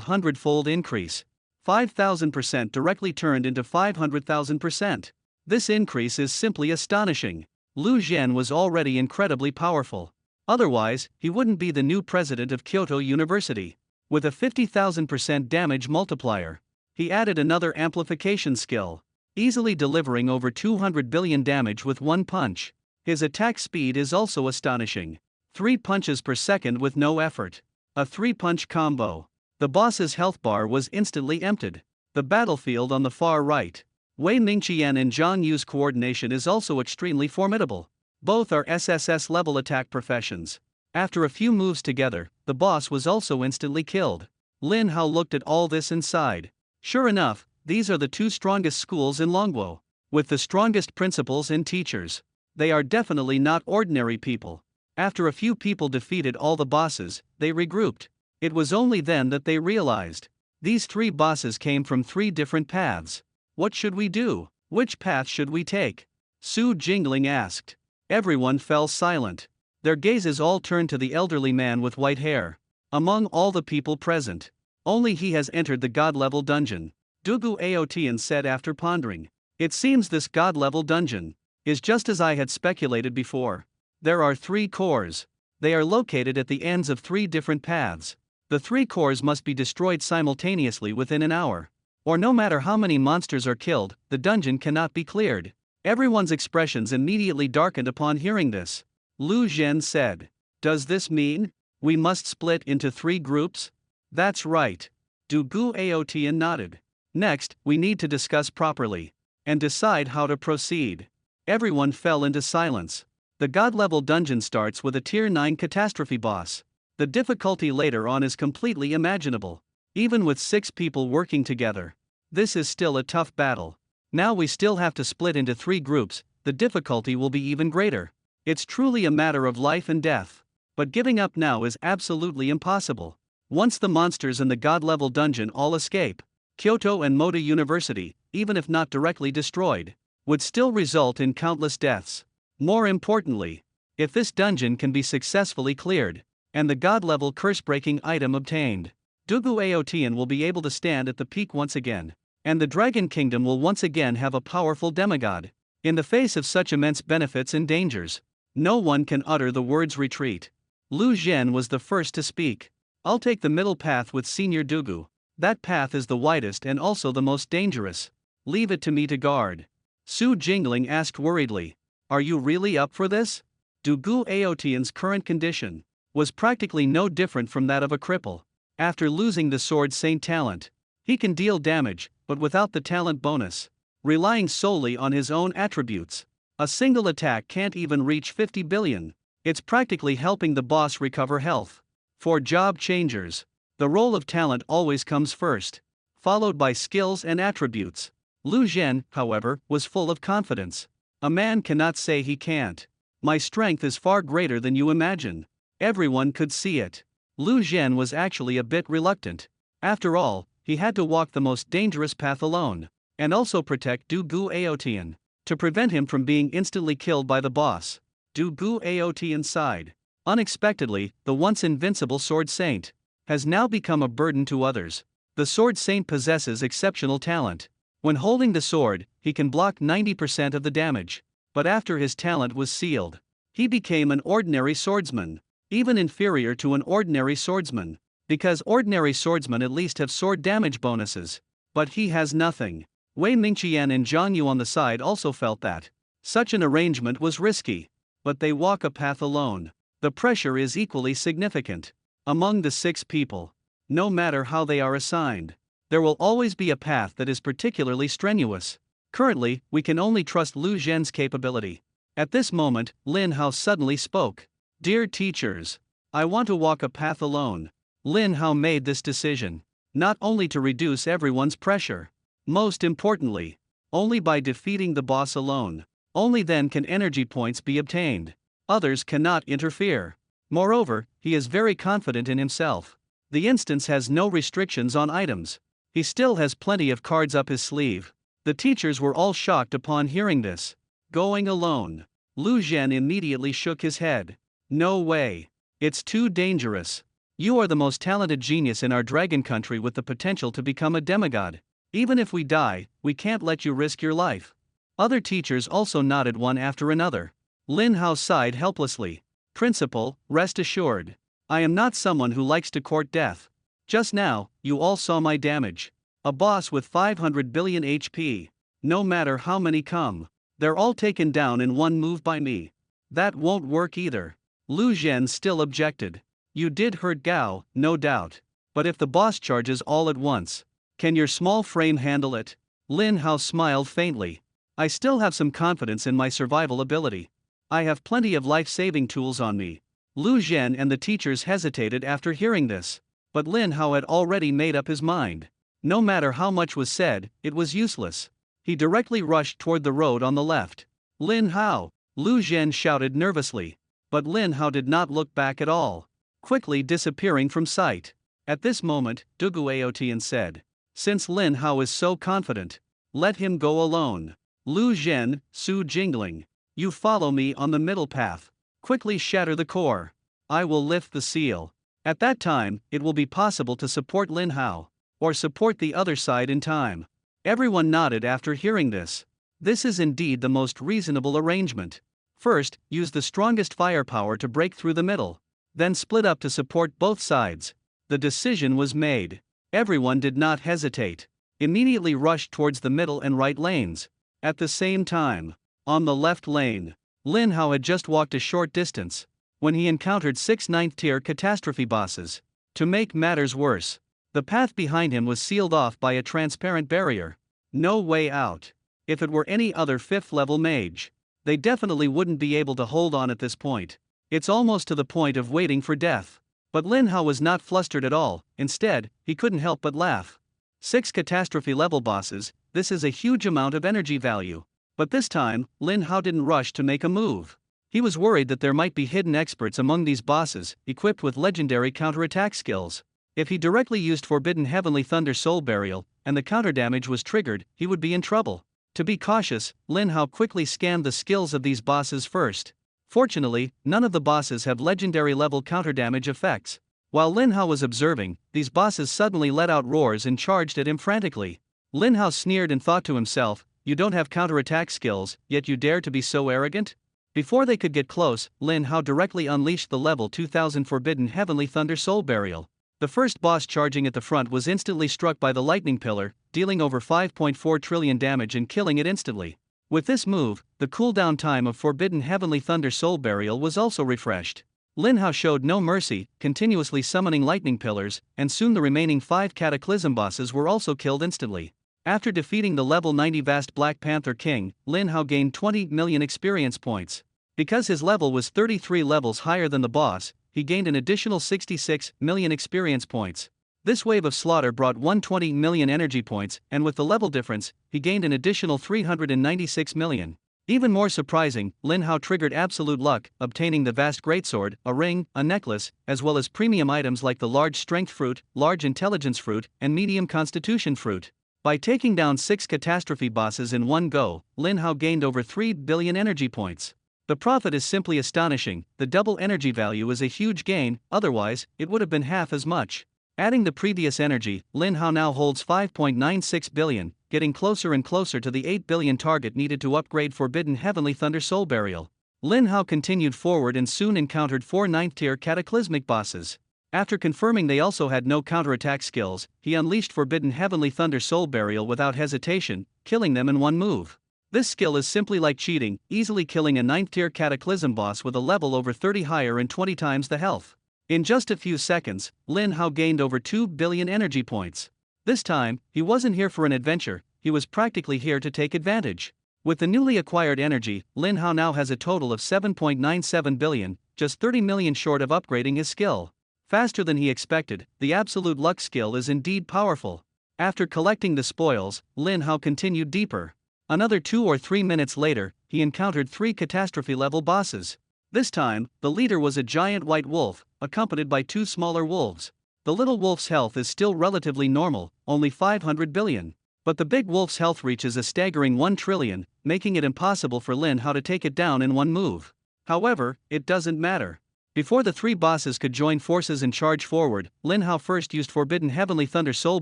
Speaker 1: 100-fold increase, 5,000% directly turned into 500,000%. This increase is simply astonishing. Lu Zhen was already incredibly powerful. Otherwise, he wouldn't be the new president of Kyoto University. With a 50,000% damage multiplier, he added another amplification skill, easily delivering over 200 billion damage with one punch. His attack speed is also astonishing. 3 punches per second with no effort. A 3-punch combo. The boss's health bar was instantly emptied. The battlefield on the far right. Wei Mingqian and Zhang Yu's coordination is also extremely formidable. Both are SSS-level attack professions. After a few moves together, the boss was also instantly killed. Lin Hao looked at all this and sighed. Sure enough, these are the 2 strongest schools in Longguo, with the strongest principals and teachers. They are definitely not ordinary people. After a few people defeated all the bosses, they regrouped. It was only then that they realized. These 3 bosses came from 3 different paths. What should we do? Which path should we take? Su Jingling asked. Everyone fell silent. Their gazes all turned to the elderly man with white hair. Among all the people present, Only he has entered the god-level dungeon, Dugu Aotian said after pondering. It seems this god-level dungeon is just as I had speculated before. There are 3 cores. They are located at the ends of 3 different paths. The 3 cores must be destroyed simultaneously within an hour. Or no matter how many monsters are killed, the dungeon cannot be cleared. Everyone's expressions immediately darkened upon hearing this. Lu Zhen said, "Does this mean we must split into 3 groups?" "That's right." Du Gu Aotian nodded. "Next, we need to discuss properly and decide how to proceed." Everyone fell into silence. The god-level dungeon starts with a Tier 9 catastrophe boss. The difficulty later on is completely imaginable. Even with 6 people working together, this is still a tough battle. Now we still have to split into 3 groups, the difficulty will be even greater. It's truly a matter of life and death. But giving up now is absolutely impossible. Once the monsters in the god-level dungeon all escape, Kyoto and Mota University, even if not directly destroyed, would still result in countless deaths. More importantly, if this dungeon can be successfully cleared, and the god-level curse-breaking item obtained, Dugu Aotian will be able to stand at the peak once again, and the Dragon Kingdom will once again have a powerful demigod. In the face of such immense benefits and dangers, no one can utter the words retreat. Lu Zhen was the first to speak. "I'll take the middle path with Senior Dugu. That path is the widest and also the most dangerous. Leave it to me to guard." Su Jingling asked worriedly, "Are you really up for this?" Dugu Aotian's current condition was practically no different from that of a cripple. After losing the Sword Saint talent, he can deal damage, but without the talent bonus. Relying solely on his own attributes, a single attack can't even reach 50 billion. It's practically helping the boss recover health. For job changers, the role of talent always comes first, followed by skills and attributes. Lu Zhen, however, was full of confidence. "A man cannot say he can't. My strength is far greater than you imagine." Everyone could see it. Lu Zhen was actually a bit reluctant. After all, he had to walk the most dangerous path alone, and also protect Du Gu Aotian, to prevent him from being instantly killed by the boss. Du Gu Aotian sighed. Unexpectedly, the once invincible Sword Saint has now become a burden to others. The Sword Saint possesses exceptional talent. When holding the sword, he can block 90% of the damage. But after his talent was sealed, he became an ordinary swordsman, even inferior to an ordinary swordsman, because ordinary swordsmen at least have sword damage bonuses. But he has nothing. Wei Mingqian and Zhang Yu on the side also felt that such an arrangement was risky. But they walk a path alone. The pressure is equally significant. Among the 6 people, no matter how they are assigned, there will always be a path that is particularly strenuous. Currently, we can only trust Lu Zhen's capability. At this moment, Lin Hao suddenly spoke. "Dear teachers, I want to walk a path alone." Lin Hao made this decision, not only to reduce everyone's pressure, most importantly, only by defeating the boss alone. Only then can energy points be obtained. Others cannot interfere. Moreover, he is very confident in himself. The instance has no restrictions on items. He still has plenty of cards up his sleeve. The teachers were all shocked upon hearing this. "Going alone." Lu Zhen immediately shook his head. "No way. It's too dangerous. You are the most talented genius in our dragon country with the potential to become a demigod. Even if we die, we can't let you risk your life." Other teachers also nodded one after another. Lin Hao sighed helplessly. "Principal, rest assured. I am not someone who likes to court death. Just now, you all saw my damage. A boss with 500 billion HP. No matter how many come, they're all taken down in one move by me. That won't work either." Lu Zhen still objected. "You did hurt Gao, no doubt. But if the boss charges all at once, can your small frame handle it?" Lin Hao smiled faintly. "I still have some confidence in my survival ability. I have plenty of life-saving tools on me." Lu Zhen and the teachers hesitated after hearing this. But Lin Hao had already made up his mind. No matter how much was said, it was useless. He directly rushed toward the road on the left. "Lin Hao!" Lu Zhen shouted nervously. But Lin Hao did not look back at all, quickly disappearing from sight. At this moment, Dugu Aotian said, "Since Lin Hao is so confident, let him go alone. Lu Zhen, Su Jingling, you follow me on the middle path. Quickly shatter the core. I will lift the seal." At that time, it will be possible to support Lin Hao, or support the other side in time. Everyone nodded after hearing this. This is indeed the most reasonable arrangement. First, use the strongest firepower to break through the middle. Then split up to support both sides. The decision was made. Everyone did not hesitate. Immediately rushed towards the middle and right lanes. At the same time, on the left lane, Lin Hao had just walked a short distance when he encountered 6 9th-tier catastrophe bosses. To make matters worse, the path behind him was sealed off by a transparent barrier. No way out. If it were any other 5th-level mage, they definitely wouldn't be able to hold on at this point. It's almost to the point of waiting for death. But Lin Hao was not flustered at all. Instead, he couldn't help but laugh. 6 catastrophe-level bosses, this is a huge amount of energy value. But this time, Lin Hao didn't rush to make a move. He was worried that there might be hidden experts among these bosses, equipped with legendary counterattack skills. If he directly used Forbidden Heavenly Thunder Soul Burial, and the counter damage was triggered, he would be in trouble. To be cautious, Lin Hao quickly scanned the skills of these bosses first. Fortunately, none of the bosses have legendary level counter damage effects. While Lin Hao was observing, these bosses suddenly let out roars and charged at him frantically. Lin Hao sneered and thought to himself, "You don't have counterattack skills, yet you dare to be so arrogant?" Before they could get close, Lin Hao directly unleashed the level 2000 Forbidden Heavenly Thunder Soul Burial. The first boss charging at the front was instantly struck by the lightning pillar, dealing over 5.4 trillion damage and killing it instantly. With this move, the cooldown time of Forbidden Heavenly Thunder Soul Burial was also refreshed. Lin Hao showed no mercy, continuously summoning lightning pillars, and soon the remaining 5 Cataclysm bosses were also killed instantly. After defeating the level 90 Vast Black Panther King, Lin Hao gained 20 million experience points. Because his level was 33 levels higher than the boss, he gained an additional 66 million experience points. This wave of slaughter brought 120 million energy points, and with the level difference, he gained an additional 396 million. Even more surprising, Lin Hao triggered absolute luck, obtaining the vast greatsword, a ring, a necklace, as well as premium items like the large strength fruit, large intelligence fruit, and medium constitution fruit. By taking down 6 catastrophe bosses in one go, Lin Hao gained over 3 billion energy points. The profit is simply astonishing. The double energy value is a huge gain, otherwise, it would have been half as much. Adding the previous energy, Lin Hao now holds 5.96 billion, getting closer and closer to the 8 billion target needed to upgrade Forbidden Heavenly Thunder Soul Burial. Lin Hao continued forward and soon encountered 4 9th-tier cataclysmic bosses. After confirming they also had no counterattack skills, he unleashed Forbidden Heavenly Thunder Soul Burial without hesitation, killing them in one move. This skill is simply like cheating, easily killing a 9th-tier cataclysm boss with a level over 30 higher and 20 times the health. In just a few seconds, Lin Hao gained over 2 billion energy points. This time, he wasn't here for an adventure, he was practically here to take advantage. With the newly acquired energy, Lin Hao now has a total of 7.97 billion, just 30 million short of upgrading his skill. Faster than he expected, the absolute luck skill is indeed powerful. After collecting the spoils, Lin Hao continued deeper. Another 2 or 3 minutes later, he encountered 3 catastrophe-level bosses. This time, the leader was a giant white wolf, accompanied by 2 smaller wolves. The little wolf's health is still relatively normal, only 500 billion. But the big wolf's health reaches a staggering 1 trillion, making it impossible for Lin Hao to take it down in one move. However, it doesn't matter. Before the 3 bosses could join forces and charge forward, Lin Hao first used Forbidden Heavenly Thunder Soul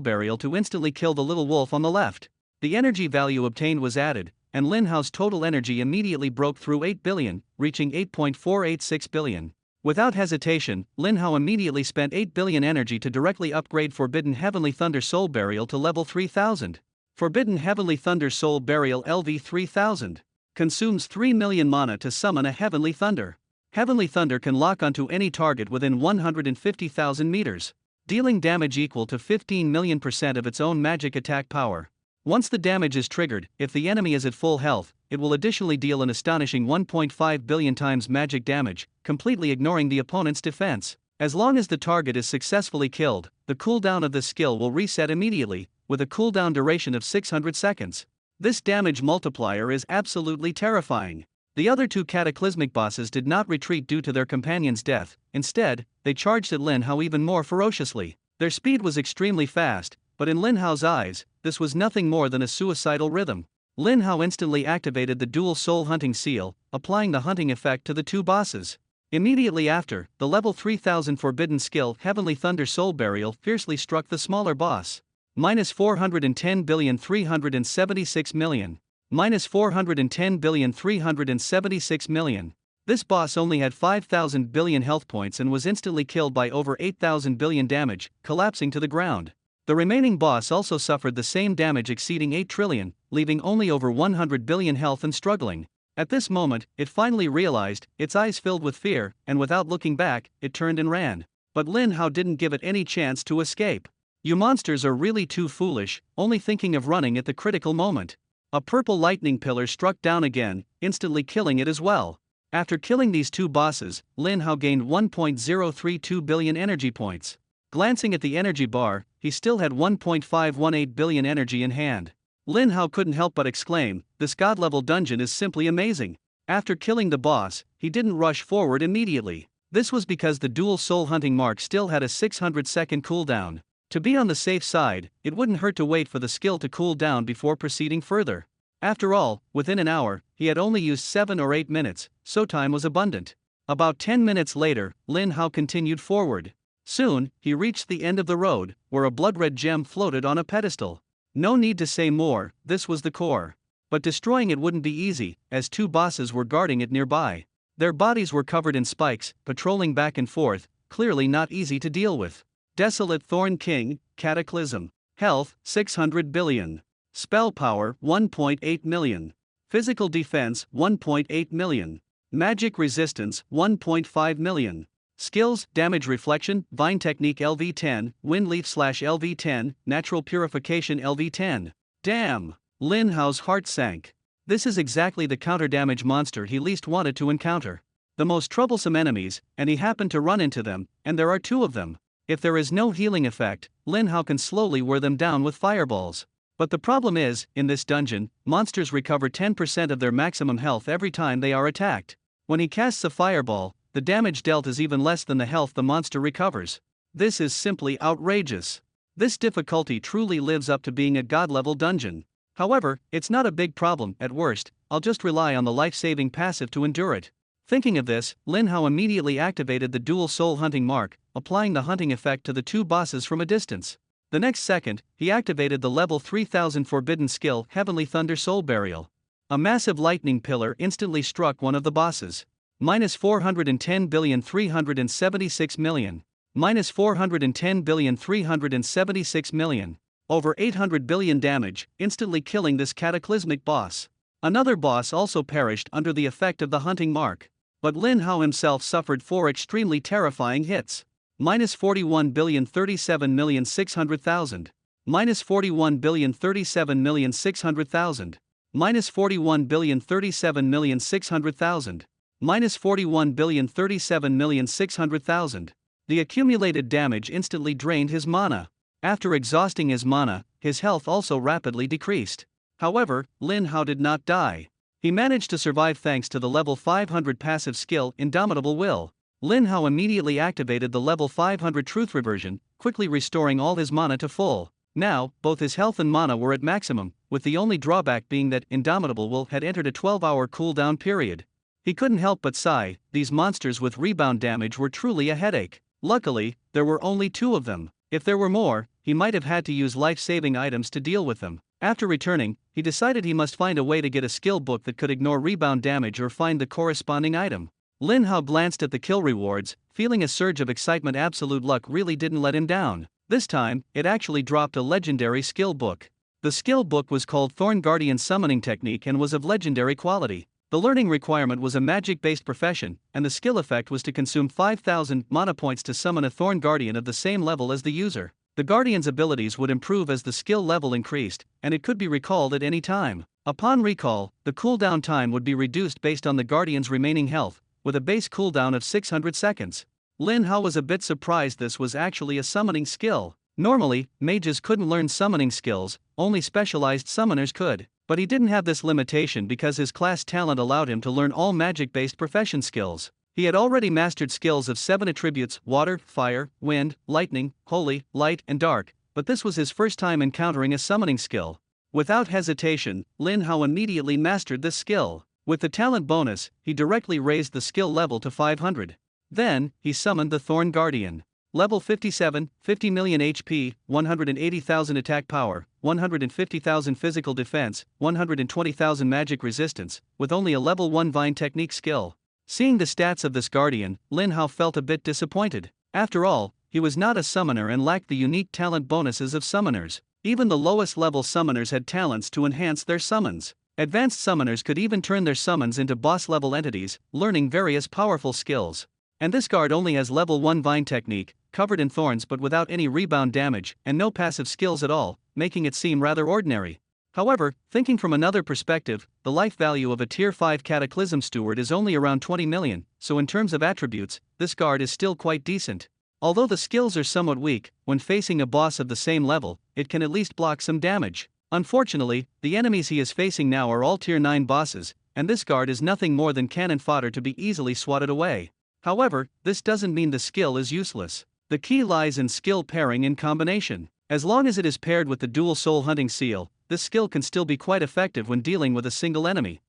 Speaker 1: Burial to instantly kill the little wolf on the left. The energy value obtained was added, and Lin Hao's total energy immediately broke through 8 billion, reaching 8.486 billion. Without hesitation, Lin Hao immediately spent 8 billion energy to directly upgrade Forbidden Heavenly Thunder Soul Burial to level 3000. Forbidden Heavenly Thunder Soul Burial LV 3000 consumes 3 million mana to summon a Heavenly Thunder. Heavenly Thunder can lock onto any target within 150,000 meters, dealing damage equal to 15 million% of its own magic attack power. Once the damage is triggered, if the enemy is at full health, it will additionally deal an astonishing 1.5 billion times magic damage, completely ignoring the opponent's defense. As long as the target is successfully killed, the cooldown of this skill will reset immediately, with a cooldown duration of 600 seconds. This damage multiplier is absolutely terrifying. The other 2 cataclysmic bosses did not retreat due to their companion's death. Instead, they charged at Lin Hao even more ferociously. Their speed was extremely fast, but in Lin Hao's eyes, this was nothing more than a suicidal rhythm. Lin Hao instantly activated the dual soul hunting seal, applying the hunting effect to the 2 bosses. Immediately after, the level 3000 forbidden skill Heavenly Thunder Soul Burial fiercely struck the smaller boss. Minus 410,376,000,000. Minus 410,376,000,000. This boss only had 5,000 billion health points and was instantly killed by over 8,000 billion damage, collapsing to the ground. The remaining boss also suffered the same damage exceeding 8 trillion, leaving only over 100 billion health and struggling. At this moment, it finally realized, its eyes filled with fear, and without looking back, it turned and ran. But Lin Hao didn't give it any chance to escape. You monsters are really too foolish, only thinking of running at the critical moment. A purple lightning pillar struck down again, instantly killing it as well. After killing these two bosses, Lin Hao gained 1.032 billion energy points. Glancing at the energy bar, he still had 1.518 billion energy in hand. Lin Hao couldn't help but exclaim, "This god-level dungeon is simply amazing." After killing the boss, he didn't rush forward immediately. This was because the dual soul hunting mark still had a 600-second cooldown. To be on the safe side, it wouldn't hurt to wait for the skill to cool down before proceeding further. After all, within an hour, he had only used 7 or 8 minutes, so time was abundant. About 10 minutes later, Lin Hao continued forward. Soon, he reached the end of the road, where a blood-red gem floated on a pedestal. No need to say more, this was the core. But destroying it wouldn't be easy, as two bosses were guarding it nearby. Their bodies were covered in spikes, patrolling back and forth, clearly not easy to deal with. Desolate Thorn King, Cataclysm. Health, 600 billion. Spell power, 1.8 million. Physical defense, 1.8 million. Magic resistance, 1.5 million. Skills, Damage Reflection, Vine Technique LV10, Wind Leaf /LV10, Natural Purification LV10. Damn! Lin Hao's heart sank. This is exactly the counter-damage monster he least wanted to encounter. The most troublesome enemies, and he happened to run into them, and there are 2 of them. If there is no healing effect, Lin Hao can slowly wear them down with fireballs. But the problem is, in this dungeon, monsters recover 10% of their maximum health every time they are attacked. When he casts a fireball, the damage dealt is even less than the health the monster recovers. This is simply outrageous. This difficulty truly lives up to being a god-level dungeon. However, it's not a big problem. At worst, I'll just rely on the life-saving passive to endure it. Thinking of this, Lin Hao immediately activated the dual soul hunting mark, applying the hunting effect to the 2 bosses from a distance. The next second, he activated the level 3000 forbidden skill Heavenly Thunder Soul Burial. A massive lightning pillar instantly struck one of the bosses. Minus 410,376,000,000. Minus 410,376,000,000. Over 800 billion damage, instantly killing this cataclysmic boss. Another boss also perished under the effect of the hunting mark. But Lin Hao himself suffered 4 extremely terrifying hits. Minus 41,037,600,000. Minus 41,037,600,000. Minus 41,037,600,000. Minus 41,037,600,000. The accumulated damage instantly drained his mana. After exhausting his mana, his health also rapidly decreased. However, Lin Hao did not die. He managed to survive thanks to the level 500 passive skill Indomitable Will. Lin Hao immediately activated the level 500 Truth Reversion, quickly restoring all his mana to full. Now, both his health and mana were at maximum, with the only drawback being that Indomitable Will had entered a 12-hour cooldown period. He couldn't help but sigh, these monsters with rebound damage were truly a headache. Luckily, there were only 2 of them. If there were more, he might have had to use life-saving items to deal with them. After returning, he decided he must find a way to get a skill book that could ignore rebound damage or find the corresponding item. Lin Hao glanced at the kill rewards, feeling a surge of excitement. Absolute luck really didn't let him down. This time, it actually dropped a legendary skill book. The skill book was called Thorn Guardian Summoning Technique and was of legendary quality. The learning requirement was a magic-based profession, and the skill effect was to consume 5,000 mana points to summon a Thorn Guardian of the same level as the user. The Guardian's abilities would improve as the skill level increased, and it could be recalled at any time. Upon recall, the cooldown time would be reduced based on the Guardian's remaining health, with a base cooldown of 600 seconds. Lin Hao was a bit surprised this was actually a summoning skill. Normally, mages couldn't learn summoning skills, only specialized summoners could. But he didn't have this limitation because his class talent allowed him to learn all magic-based profession skills. He had already mastered skills of 7 attributes: water, fire, wind, lightning, holy, light, and dark, but this was his first time encountering a summoning skill. Without hesitation, Lin Hao immediately mastered this skill. With the talent bonus, he directly raised the skill level to 500. Then, he summoned the Thorn Guardian. Level 57, 50 million HP, 180,000 attack power, 150,000 physical defense, 120,000 magic resistance, with only a level 1 Vine Technique skill. Seeing the stats of this Guardian, Lin Hao felt a bit disappointed. After all, he was not a summoner and lacked the unique talent bonuses of summoners. Even the lowest level summoners had talents to enhance their summons. Advanced summoners could even turn their summons into boss level entities, learning various powerful skills. And this guard only has level 1 Vine Technique, covered in thorns but without any rebound damage, and no passive skills at all, making it seem rather ordinary. However, thinking from another perspective, the life value of a Tier 5 Cataclysm Steward is only around 20 million, so in terms of attributes, this guard is still quite decent. Although the skills are somewhat weak, when facing a boss of the same level, it can at least block some damage. Unfortunately, the enemies he is facing now are all Tier 9 bosses, and this guard is nothing more than cannon fodder to be easily swatted away. However, this doesn't mean the skill is useless. The key lies in skill pairing and combination. As long as it is paired with the dual soul hunting seal, this skill can still be quite effective when dealing with a single enemy.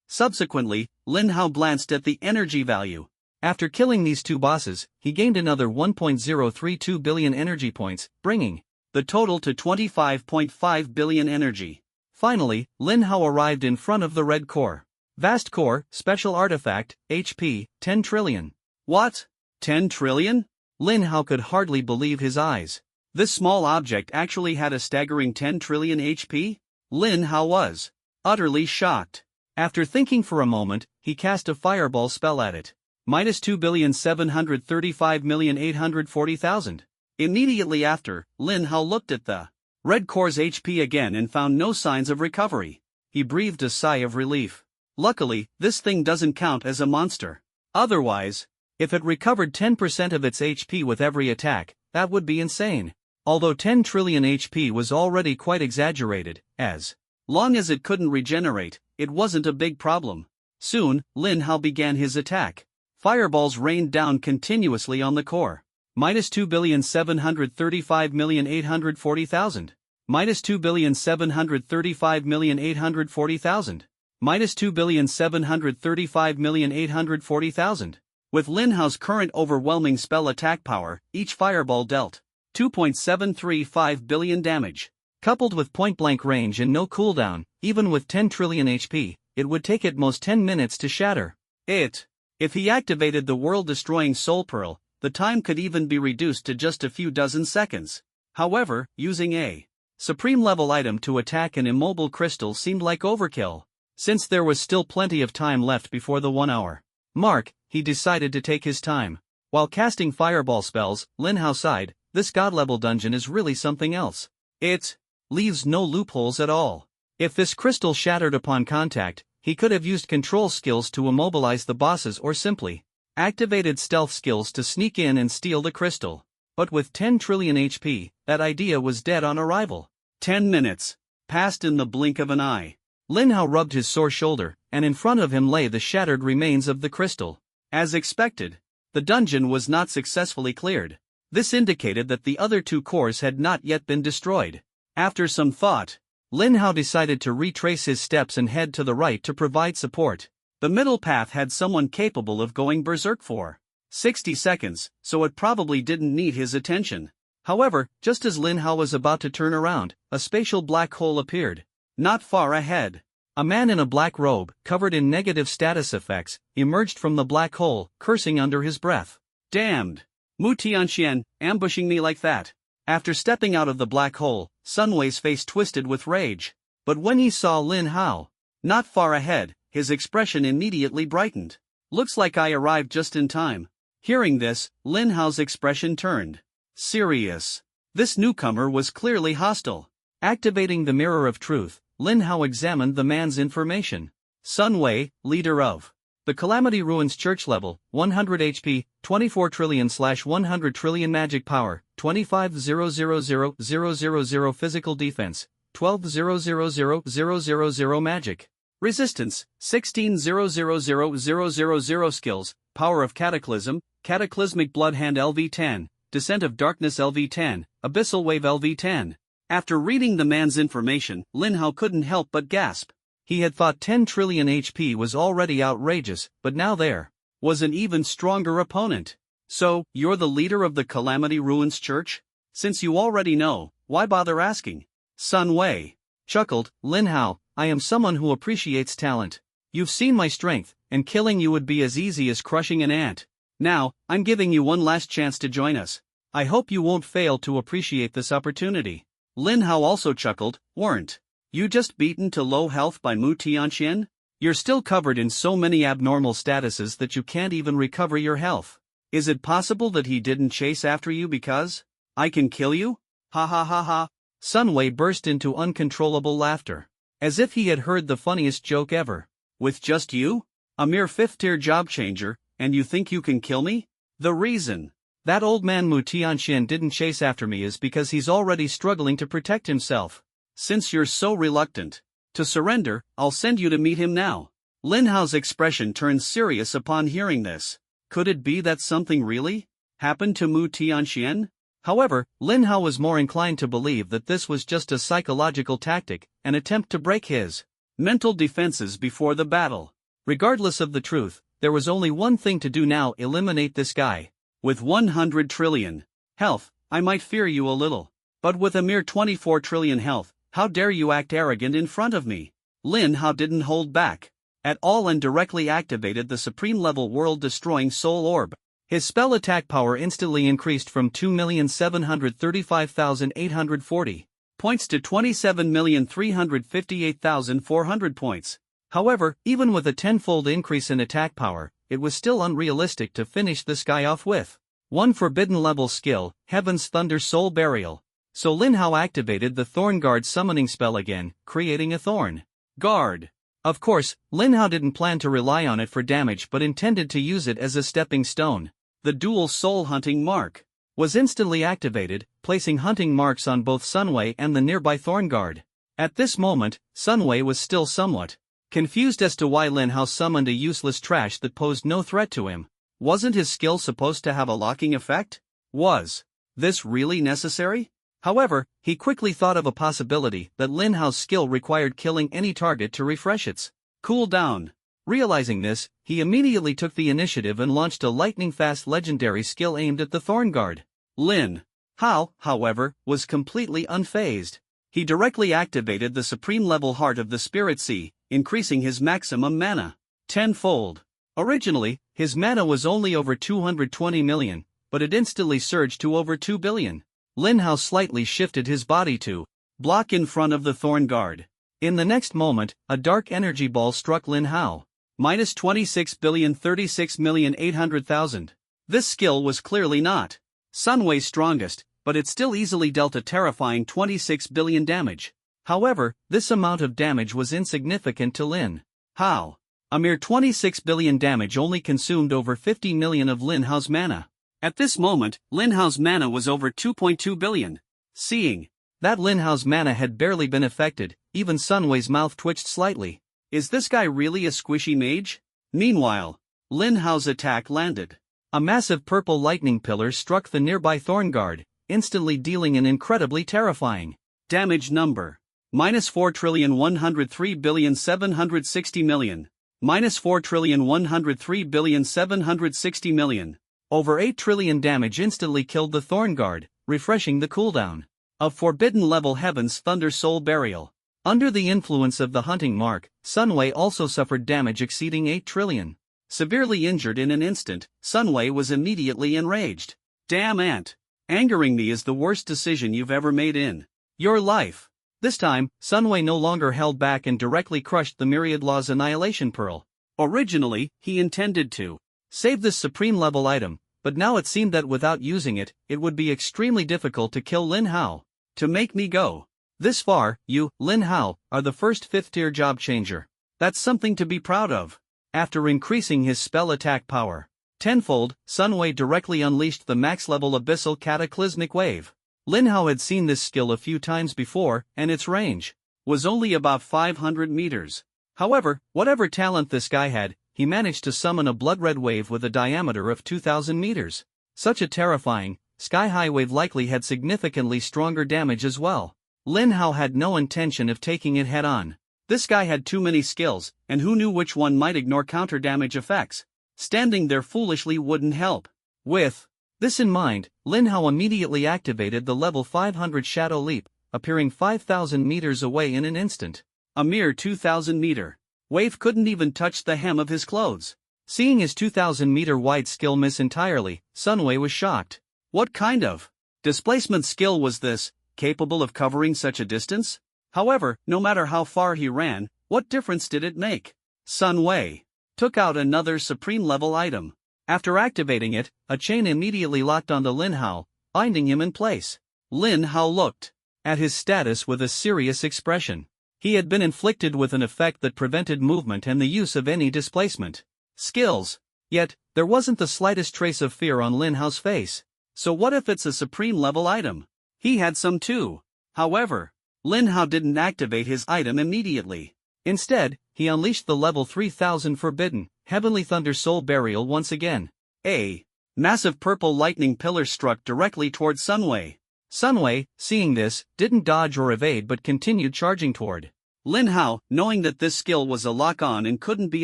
Speaker 1: Subsequently, Lin Hao glanced at the energy value. After killing these two bosses, he gained another 1.032 billion energy points, bringing the total to 25.5 billion energy. Finally, Lin Hao arrived in front of the red core. Vast core, special artifact, HP, 10 trillion. What? 10 trillion? Lin Hao could hardly believe his eyes. This small object actually had a staggering 10 trillion HP? Lin Hao was utterly shocked. After thinking for a moment, he cast a fireball spell at it. Minus 2,735,840,000. Immediately after, Lin Hao looked at the red core's HP again and found no signs of recovery. He breathed a sigh of relief. Luckily, this thing doesn't count as a monster. Otherwise, if it recovered 10% of its HP with every attack, that would be insane. Although 10 trillion HP was already quite exaggerated, as long as it couldn't regenerate, it wasn't a big problem. Soon, Lin Hao began his attack. Fireballs rained down continuously on the core. Minus 2,735,840,000. Minus 2,735,840,000. Minus 2,735,840,000. With Lin Hao's current overwhelming spell attack power, each fireball dealt 2.735 billion damage. Coupled with point-blank range and no cooldown, even with 10 trillion HP, it would take at most 10 minutes to shatter it. If he activated the world-destroying Soul Pearl, the time could even be reduced to just a few dozen seconds. However, using a supreme-level item to attack an immobile crystal seemed like overkill. Since there was still plenty of time left before the 1-hour mark, he decided to take his time. While casting fireball spells, Lin Hao sighed, this god-level dungeon is really something else. It leaves no loopholes at all. If this crystal shattered upon contact, he could have used control skills to immobilize the bosses or simply activated stealth skills to sneak in and steal the crystal. But with 10 trillion HP, that idea was dead on arrival. 10 minutes passed in the blink of an eye. Lin Hao rubbed his sore shoulder, and in front of him lay the shattered remains of the crystal. As expected, the dungeon was not successfully cleared. This indicated that the other two cores had not yet been destroyed. After some thought, Lin Hao decided to retrace his steps and head to the right to provide support. The middle path had someone capable of going berserk for 60 seconds, so it probably didn't need his attention. However, just as Lin Hao was about to turn around, a spatial black hole appeared. Not far ahead. A man in a black robe, covered in negative status effects, emerged from the black hole, cursing under his breath. Damned! Mu Tianxian, ambushing me like that. After stepping out of the black hole, Sunway's face twisted with rage. But when he saw Lin Hao, not far ahead, his expression immediately brightened. Looks like I arrived just in time. Hearing this, Lin Hao's expression turned serious. This newcomer was clearly hostile. Activating the Mirror of Truth, Lin Hao examined the man's information. Sunway, leader of the Calamity Ruins Church level, 100 HP, 24 trillion/100 trillion magic power, 25,000,000 physical defense, 12,000,000 magic resistance, 16,000,000 skills, power of cataclysm, cataclysmic bloodhand LV10, descent of darkness LV10, abyssal wave LV10. After reading the man's information, Lin Hao couldn't help but gasp. He had thought 10 trillion HP was already outrageous, but now there was an even stronger opponent. So, you're the leader of the Calamity Ruins Church? Since you already know, why bother asking? Sun Wei chuckled. Lin Hao, I am someone who appreciates talent. You've seen my strength, and killing you would be as easy as crushing an ant. Now, I'm giving you one last chance to join us. I hope you won't fail to appreciate this opportunity. Lin Hao also chuckled. Weren't you just beaten to low health by Mu Tianxian? You're still covered in so many abnormal statuses that you can't even recover your health. Is it possible that he didn't chase after you because I can kill you? Ha ha ha ha. Sun Wei burst into uncontrollable laughter, as if he had heard the funniest joke ever. With just you? A mere 5th-tier job changer, and you think you can kill me? The reason that old man Mu Tianxian didn't chase after me is because he's already struggling to protect himself. Since you're so reluctant to surrender, I'll send you to meet him now. Lin Hao's expression turned serious upon hearing this. Could it be that something really happened to Mu Tianxian? However, Lin Hao was more inclined to believe that this was just a psychological tactic, an attempt to break his mental defenses before the battle. Regardless of the truth, there was only one thing to do now: eliminate this guy. With 100 trillion health, I might fear you a little. But with a mere 24 trillion health, how dare you act arrogant in front of me? Lin Hao didn't hold back at all and directly activated the supreme-level world-destroying Soul Orb. His spell attack power instantly increased from 2,735,840 points to 27,358,400 points. However, even with a tenfold increase in attack power, it was still unrealistic to finish this guy off with one forbidden-level skill, Heaven's Thunder Soul Burial. So Lin Hao activated the Thorn Guard summoning spell again, creating a Thorn Guard. Of course, Lin Hao didn't plan to rely on it for damage but intended to use it as a stepping stone. The dual soul hunting mark was instantly activated, placing hunting marks on both Sun Wei and the nearby Thorn Guard. At this moment, Sun Wei was still somewhat confused as to why Lin Hao summoned a useless trash that posed no threat to him. Wasn't his skill supposed to have a locking effect? Was this really necessary? However, he quickly thought of a possibility that Lin Hao's skill required killing any target to refresh its cooldown. Realizing this, he immediately took the initiative and launched a lightning-fast legendary skill aimed at the Thorn Guard. Lin Hao, however, was completely unfazed. He directly activated the supreme-level Heart of the Spirit Sea, increasing his maximum mana tenfold. Originally, his mana was only over 220 million, but it instantly surged to over 2 billion. Lin Hao slightly shifted his body to block in front of the Thorn Guard. In the next moment, a dark energy ball struck Lin Hao. Minus 26,036,800,000. This skill was clearly not Sun Wei's strongest, but it still easily dealt a terrifying 26 billion damage. However, this amount of damage was insignificant to Lin Hao. A mere 26 billion damage only consumed over 50 million of Lin Hao's mana. At this moment, Lin Hao's mana was over 2.2 billion. Seeing that Lin Hao's mana had barely been affected, even Sun Wei's mouth twitched slightly. Is this guy really a squishy mage? Meanwhile, Lin Hao's attack landed. A massive purple lightning pillar struck the nearby Thorn Guard, instantly dealing an incredibly terrifying damage number. Minus 4,103,760,000,000. Minus 4,103,760,000,000. Over 8 trillion damage instantly killed the Thorn Guard, refreshing the cooldown of forbidden-level Heaven's Thunder Soul Burial. Under the influence of the hunting mark, Sun Wei also suffered damage exceeding 8 trillion. Severely injured in an instant, Sun Wei was immediately enraged. Damn ant! Angering me is the worst decision you've ever made in your life. This time, Sun Wei no longer held back and directly crushed the Myriad Law's Annihilation Pearl. Originally, he intended to save this supreme-level item, but now it seemed that without using it, it would be extremely difficult to kill Lin Hao. To make me go this far, you, Lin Hao, are the first 5th-tier job changer. That's something to be proud of. After increasing his spell attack power tenfold, Sun Wei directly unleashed the max-level Abyssal Cataclysmic Wave. Lin Hao had seen this skill a few times before, and its range was only about 500 meters. However, whatever talent this guy had, he managed to summon a blood-red wave with a diameter of 2,000 meters. Such a terrifying, sky-high wave likely had significantly stronger damage as well. Lin Hao had no intention of taking it head-on. This guy had too many skills, and who knew which one might ignore counter-damage effects.
Speaker 2: Standing there foolishly wouldn't help. With
Speaker 1: this in mind, Lin Hao immediately activated the level 500 Shadow Leap, appearing 5,000 meters away in an instant.
Speaker 2: A mere 2,000-meter wave couldn't even touch the hem of his clothes.
Speaker 1: Seeing his 2,000-meter wide skill miss entirely, Sun Wei was shocked.
Speaker 2: What kind of displacement skill was this, capable of covering such a distance? However, no matter how far he ran, what difference did it make? Sun Wei took out another supreme-level item. After activating it, a chain immediately locked onto Lin Hao, binding him in place. Lin Hao looked at his status with a serious expression. He had been inflicted with an effect that prevented movement and the use of any displacement skills. Yet, there wasn't the slightest trace of fear on Lin Hao's face. So what if it's a supreme-level item? He had some too. However, Lin Hao didn't activate his item immediately.
Speaker 1: Instead, he unleashed the level 3000 Forbidden Heavenly Thunder Soul Burial once again.
Speaker 2: A massive purple lightning pillar struck directly toward Sun Wei.
Speaker 1: Sun Wei, seeing this, didn't dodge or evade but continued charging toward
Speaker 2: Lin Hao, knowing that this skill was a lock-on and couldn't be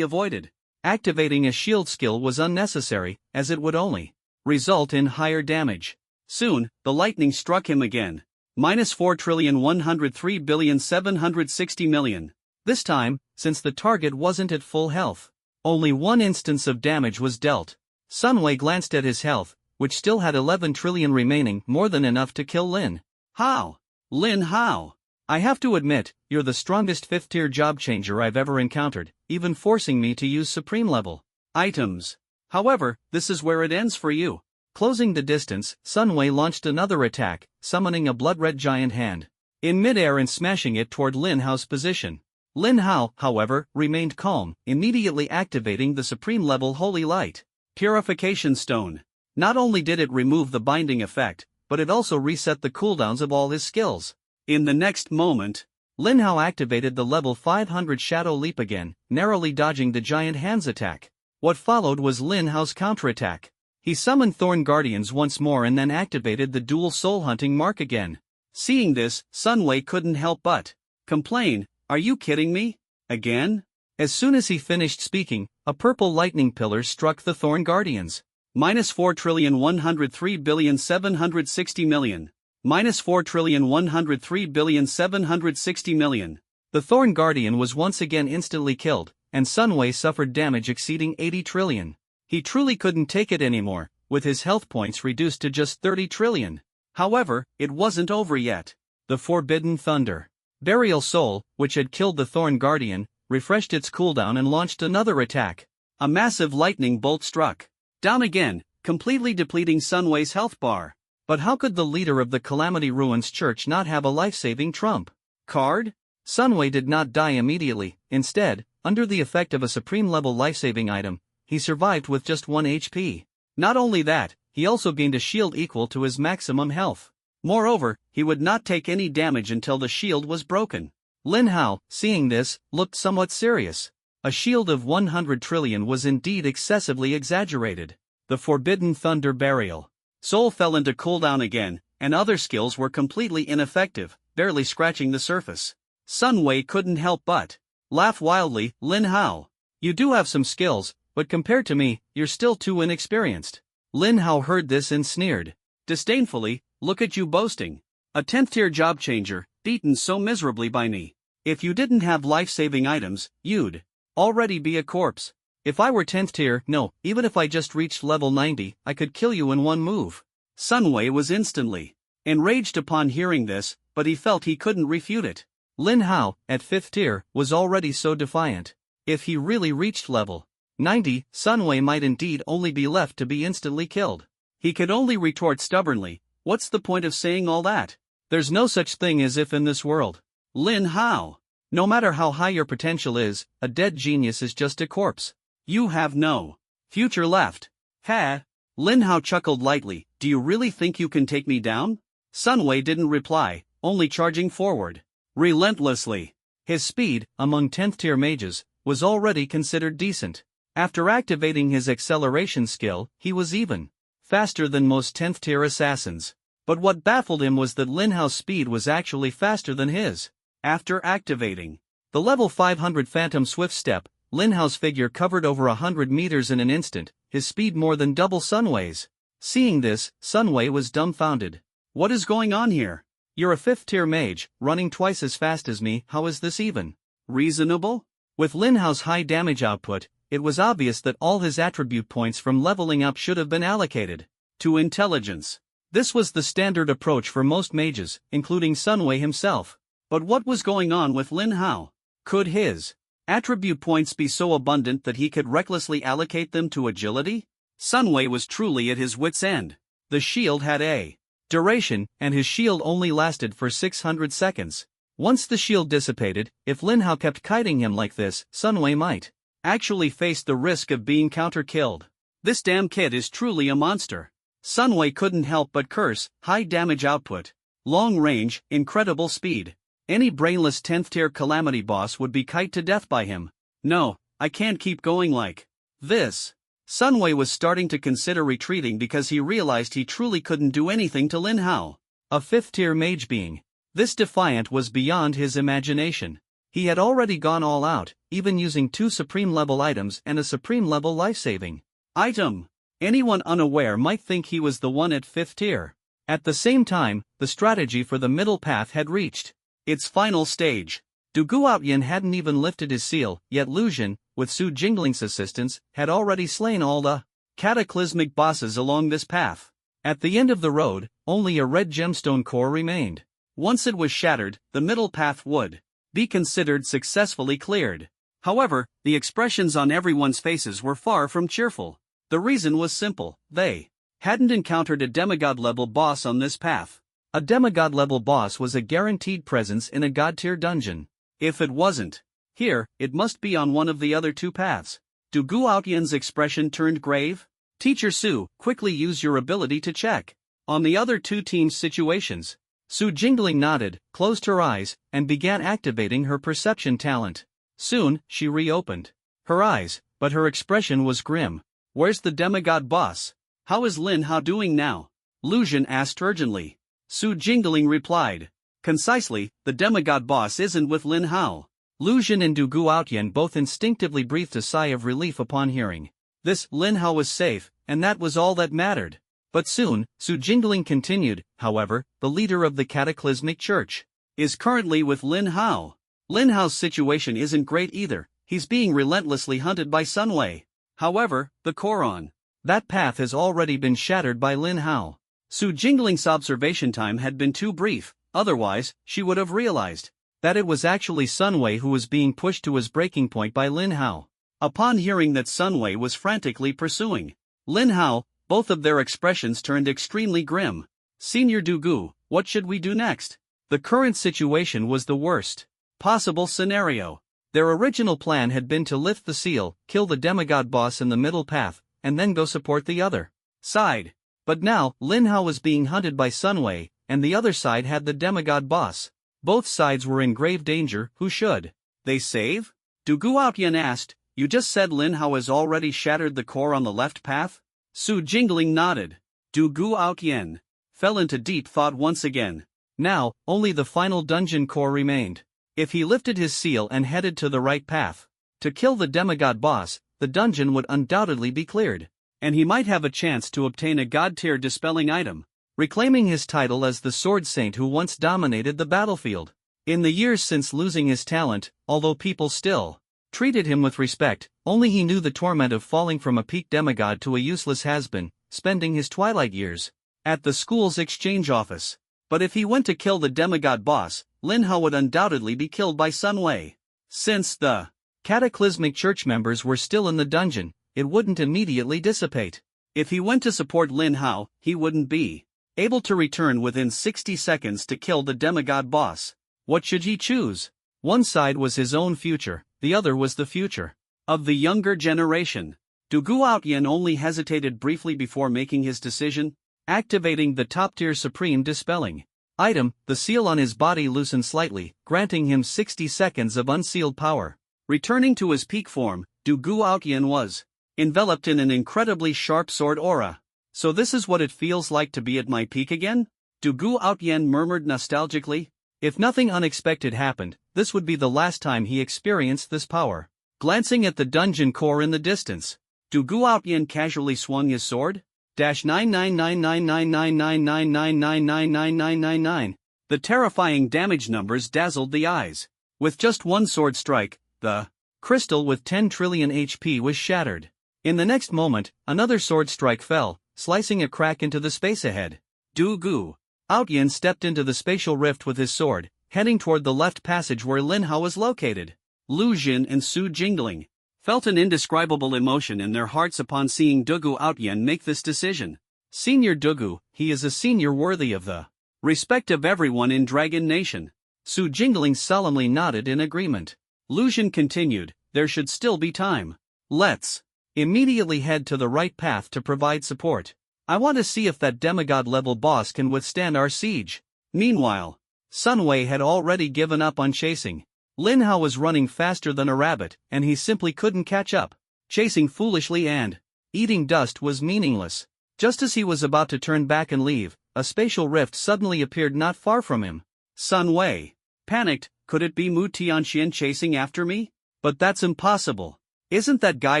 Speaker 2: avoided.
Speaker 1: Activating a shield skill was unnecessary, as it would only result in higher damage.
Speaker 2: Soon, the lightning struck him again. Minus 4,103,760,000,000.
Speaker 1: This time, since the target wasn't at full health, only one instance of damage was dealt. Sun Wei glanced at his health, which still had 11 trillion remaining, more than enough to kill Lin
Speaker 2: Hao. Lin Hao.
Speaker 1: I have to admit, you're the strongest 5th-tier job changer I've ever encountered, even forcing me to use supreme-level
Speaker 2: items. However, this is where it ends for you.
Speaker 1: Closing the distance, Sun Wei launched another attack, summoning a blood-red giant hand in midair and smashing it toward Lin Hao's position. Lin Hao, however, remained calm, immediately activating the supreme-level Holy Light
Speaker 2: Purification Stone. Not only did it remove the binding effect, but it also reset the cooldowns of all his skills. In the next moment,
Speaker 1: Lin Hao activated the level 500 Shadow Leap again, narrowly dodging the giant hand's attack. What followed was Lin Hao's counterattack. He summoned Thorn Guardians once more and then activated the dual soul hunting mark again.
Speaker 2: Seeing this, Sun Wei couldn't help but complain, "Are you kidding me? Again?"
Speaker 1: As soon as he finished speaking, a purple lightning pillar struck the Thorn Guardians.
Speaker 2: Minus 4,103,760,000,000. Minus 4,103,760,000,000.
Speaker 1: The Thorn Guardian was once again instantly killed, and Sun Wei suffered damage exceeding 80 trillion. He truly couldn't take it anymore, with his health points reduced to just 30 trillion.
Speaker 2: However, it wasn't over yet.
Speaker 1: The Forbidden Thunder Burial Soul, which had killed the Thorn Guardian, refreshed its cooldown and launched another attack.
Speaker 2: A massive lightning bolt struck down again, completely depleting Sun Wei's health bar.
Speaker 1: But how could the leader of the Calamity Ruins Church not have a life-saving trump
Speaker 2: card?
Speaker 1: Sun Wei did not die immediately. Instead, under the effect of a supreme-level life-saving item, he survived with just 1 HP. Not only that, he also gained a shield equal to his maximum health.
Speaker 2: Moreover, he would not take any damage until the shield was broken.
Speaker 1: Lin Hao, seeing this, looked somewhat serious. A shield of 100 trillion was indeed excessively exaggerated. The Forbidden Thunder Burial
Speaker 2: Soul fell into cooldown again, and other skills were completely ineffective, barely scratching the surface. Sun Wei couldn't help but laugh wildly. "Lin Hao, you do have some skills, but compared to me, you're still too inexperienced."
Speaker 1: Lin Hao heard this and sneered
Speaker 2: disdainfully, "Look at you boasting. A 10th-tier job changer, beaten so miserably by me. If you didn't have life-saving items, you'd already be a corpse. If I were 10th tier, no, even if I just reached level 90, I could kill you in one move." Sun Wei was instantly enraged upon hearing this, but he felt he couldn't refute it.
Speaker 1: Lin Hao, at 5th tier, was already so defiant. If he really reached level 90, Sun Wei might indeed only be left to be instantly killed.
Speaker 2: He could only retort stubbornly, "What's the point of saying all that?
Speaker 1: There's no such thing as if in this world.
Speaker 2: Lin Hao,
Speaker 1: no matter how high your potential is, a dead genius is just a corpse.
Speaker 2: You have no future left." "Ha!" Lin Hao chuckled lightly, "Do you really think you can take me down?" Sun Wei didn't reply, only charging forward relentlessly. His speed, among 10th tier mages, was already considered decent. After activating his acceleration skill, he was even faster than most 10th tier assassins. But what baffled him was that Lin Hao's speed was actually faster than his. After activating the level 500 Phantom Swift Step,
Speaker 1: Lin Hao's figure covered over 100 meters in an instant, his speed more than double Sun Wei's. Seeing this, Sun Wei was dumbfounded.
Speaker 2: What is going on here?
Speaker 1: You're a 5th-tier mage, running twice as fast as me, how is this even
Speaker 2: reasonable?
Speaker 1: With Lin Hao's high damage output, it was obvious that all his attribute points from leveling up should have been allocated
Speaker 2: to intelligence.
Speaker 1: This was the standard approach for most mages, including Sun Wei himself.
Speaker 2: But what was going on with Lin Hao? Could his attribute points be so abundant that he could recklessly allocate them to agility? Sun Wei was truly at his wit's end. The shield had a duration, and his shield only lasted for 600 seconds. Once the shield dissipated, if Lin Hao kept kiting him like this, Sun Wei might actually face the risk of being counter-killed. This damn kid is truly a monster. Sun Wei couldn't help but curse. High damage output, long range, incredible speed. Any brainless 10th-tier calamity boss would be kite to death by him. No, I can't keep going like this. Sun Wei was starting to consider retreating because he realized he truly couldn't do anything to Lin Hao.
Speaker 1: A 5th-tier mage being this defiant was beyond his imagination. He had already gone all out, even using 2 supreme-level items and a supreme-level life-saving
Speaker 2: item. Anyone unaware might think he was the one at 5th tier.
Speaker 1: At the same time, the strategy for the middle path had reached
Speaker 2: its final stage.
Speaker 1: Du Guotian hadn't even lifted his seal, yet Lu Xun, with Su Jingling's assistance, had already slain all the cataclysmic bosses along this path. At the end of the road, only a red gemstone core remained.
Speaker 2: Once it was shattered, the middle path would be considered successfully cleared. However, the expressions on everyone's faces were far from cheerful. The reason was simple: they hadn't encountered a demigod-level boss on this path.
Speaker 1: A demigod-level boss was a guaranteed presence in a god-tier dungeon.
Speaker 2: If it wasn't here, it must be on one of the other 2 paths. Du Guotian's expression turned grave. Teacher Su, quickly use your ability to check on the other 2 teams' situations.
Speaker 1: Su Jingling nodded, closed her eyes, and began activating her perception talent. Soon, she reopened her eyes, but her expression was grim.
Speaker 2: Where's the demigod boss? How is Lin Hao doing now? Lu Xun asked urgently. Su Jingling replied concisely, the demigod boss isn't with Lin Hao.
Speaker 1: Lu Xun and Du Guotian both instinctively breathed a sigh of relief upon hearing
Speaker 2: this. Lin Hao was safe, and that was all that mattered.
Speaker 1: But soon, Su Jingling continued, however, the leader of the Cataclysmic Church
Speaker 2: is currently with Lin Hao. Lin Hao's situation isn't great either. He's being relentlessly hunted by Sun Wei. However, the core on
Speaker 1: that path has already been shattered by Lin Hao.
Speaker 2: Su Jingling's observation time had been too brief, otherwise, she would have realized
Speaker 1: that it was actually Sun Wei who was being pushed to his breaking point by Lin Hao.
Speaker 2: Upon hearing that Sun Wei was frantically pursuing Lin Hao, both of their expressions turned extremely grim. Senior Du Gu, what should we do next?
Speaker 1: The current situation was the worst
Speaker 2: possible scenario.
Speaker 1: Their original plan had been to lift the seal, kill the demigod boss in the middle path, and then go support the other
Speaker 2: side.
Speaker 1: But now, Lin Hao was being hunted by Sun Wei, and the other side had the demigod boss. Both sides were in grave danger. Who should
Speaker 2: they save? Du Guotian asked. You just said Lin Hao has already shattered the core on the left path? Su Jingling nodded. Du Guotian fell into deep thought once again.
Speaker 1: Now, only the final dungeon core remained. If he lifted his seal and headed to the right path to kill the demigod boss, the dungeon would undoubtedly be cleared,
Speaker 2: and he might have a chance to obtain a god-tier dispelling item,
Speaker 1: reclaiming his title as the sword saint who once dominated the battlefield. In the years since losing his talent, although people still treated him with respect, only he knew the torment of falling from a peak demigod to a useless has-been, spending his twilight years at the school's exchange office.
Speaker 2: But if he went to kill the demigod boss, Lin Hao would undoubtedly be killed by Sun Wei. Since the
Speaker 1: Cataclysmic Church members were still in the dungeon, it wouldn't immediately dissipate.
Speaker 2: If he went to support Lin Hao, he wouldn't be able to return within 60 seconds to kill the demigod boss.
Speaker 1: What should he choose? One side was his own future, the other was the future
Speaker 2: of the younger generation. Du Guotian only hesitated briefly before making his decision.
Speaker 1: Activating the top-tier supreme dispelling item, the seal on his body loosened slightly, granting him 60 seconds of unsealed power.
Speaker 2: Returning to his peak form, Du Guotian was enveloped in an incredibly sharp sword aura. So this is what it feels like to be at my peak again? Du Guotian murmured nostalgically.
Speaker 1: If nothing unexpected happened, this would be the last time he experienced this power.
Speaker 2: glancing at the dungeon core in the distance. Du Guotian casually swung his sword. -999999999999999. The terrifying damage numbers dazzled the eyes. With just one sword strike, the crystal with 10 trillion HP was shattered. In the next moment, another sword strike fell, slicing a crack into the space ahead. Du Guotian stepped into the spatial rift with his sword, heading toward the left passage where Lin Hao was located. Lu Jin and Su Jingling felt an indescribable emotion in their hearts upon seeing Du Guotian make this decision. Senior Du, he is a senior worthy of the respect of everyone in Dragon Nation. Su Jingling solemnly nodded in agreement. Lu Jin continued, there should still be time. Let's immediately head to the right path to provide support. I want to see if that demigod-level boss can withstand our siege. Meanwhile, Sun Wei had already given up on chasing. Lin Hao was running faster than a rabbit, and he simply couldn't catch up. Chasing foolishly and eating dust was meaningless. Just as he was about to turn back and leave, a spatial rift suddenly appeared not far from him. Sun Wei panicked, could it be Mu Tianxian chasing after me? But that's impossible. Isn't that guy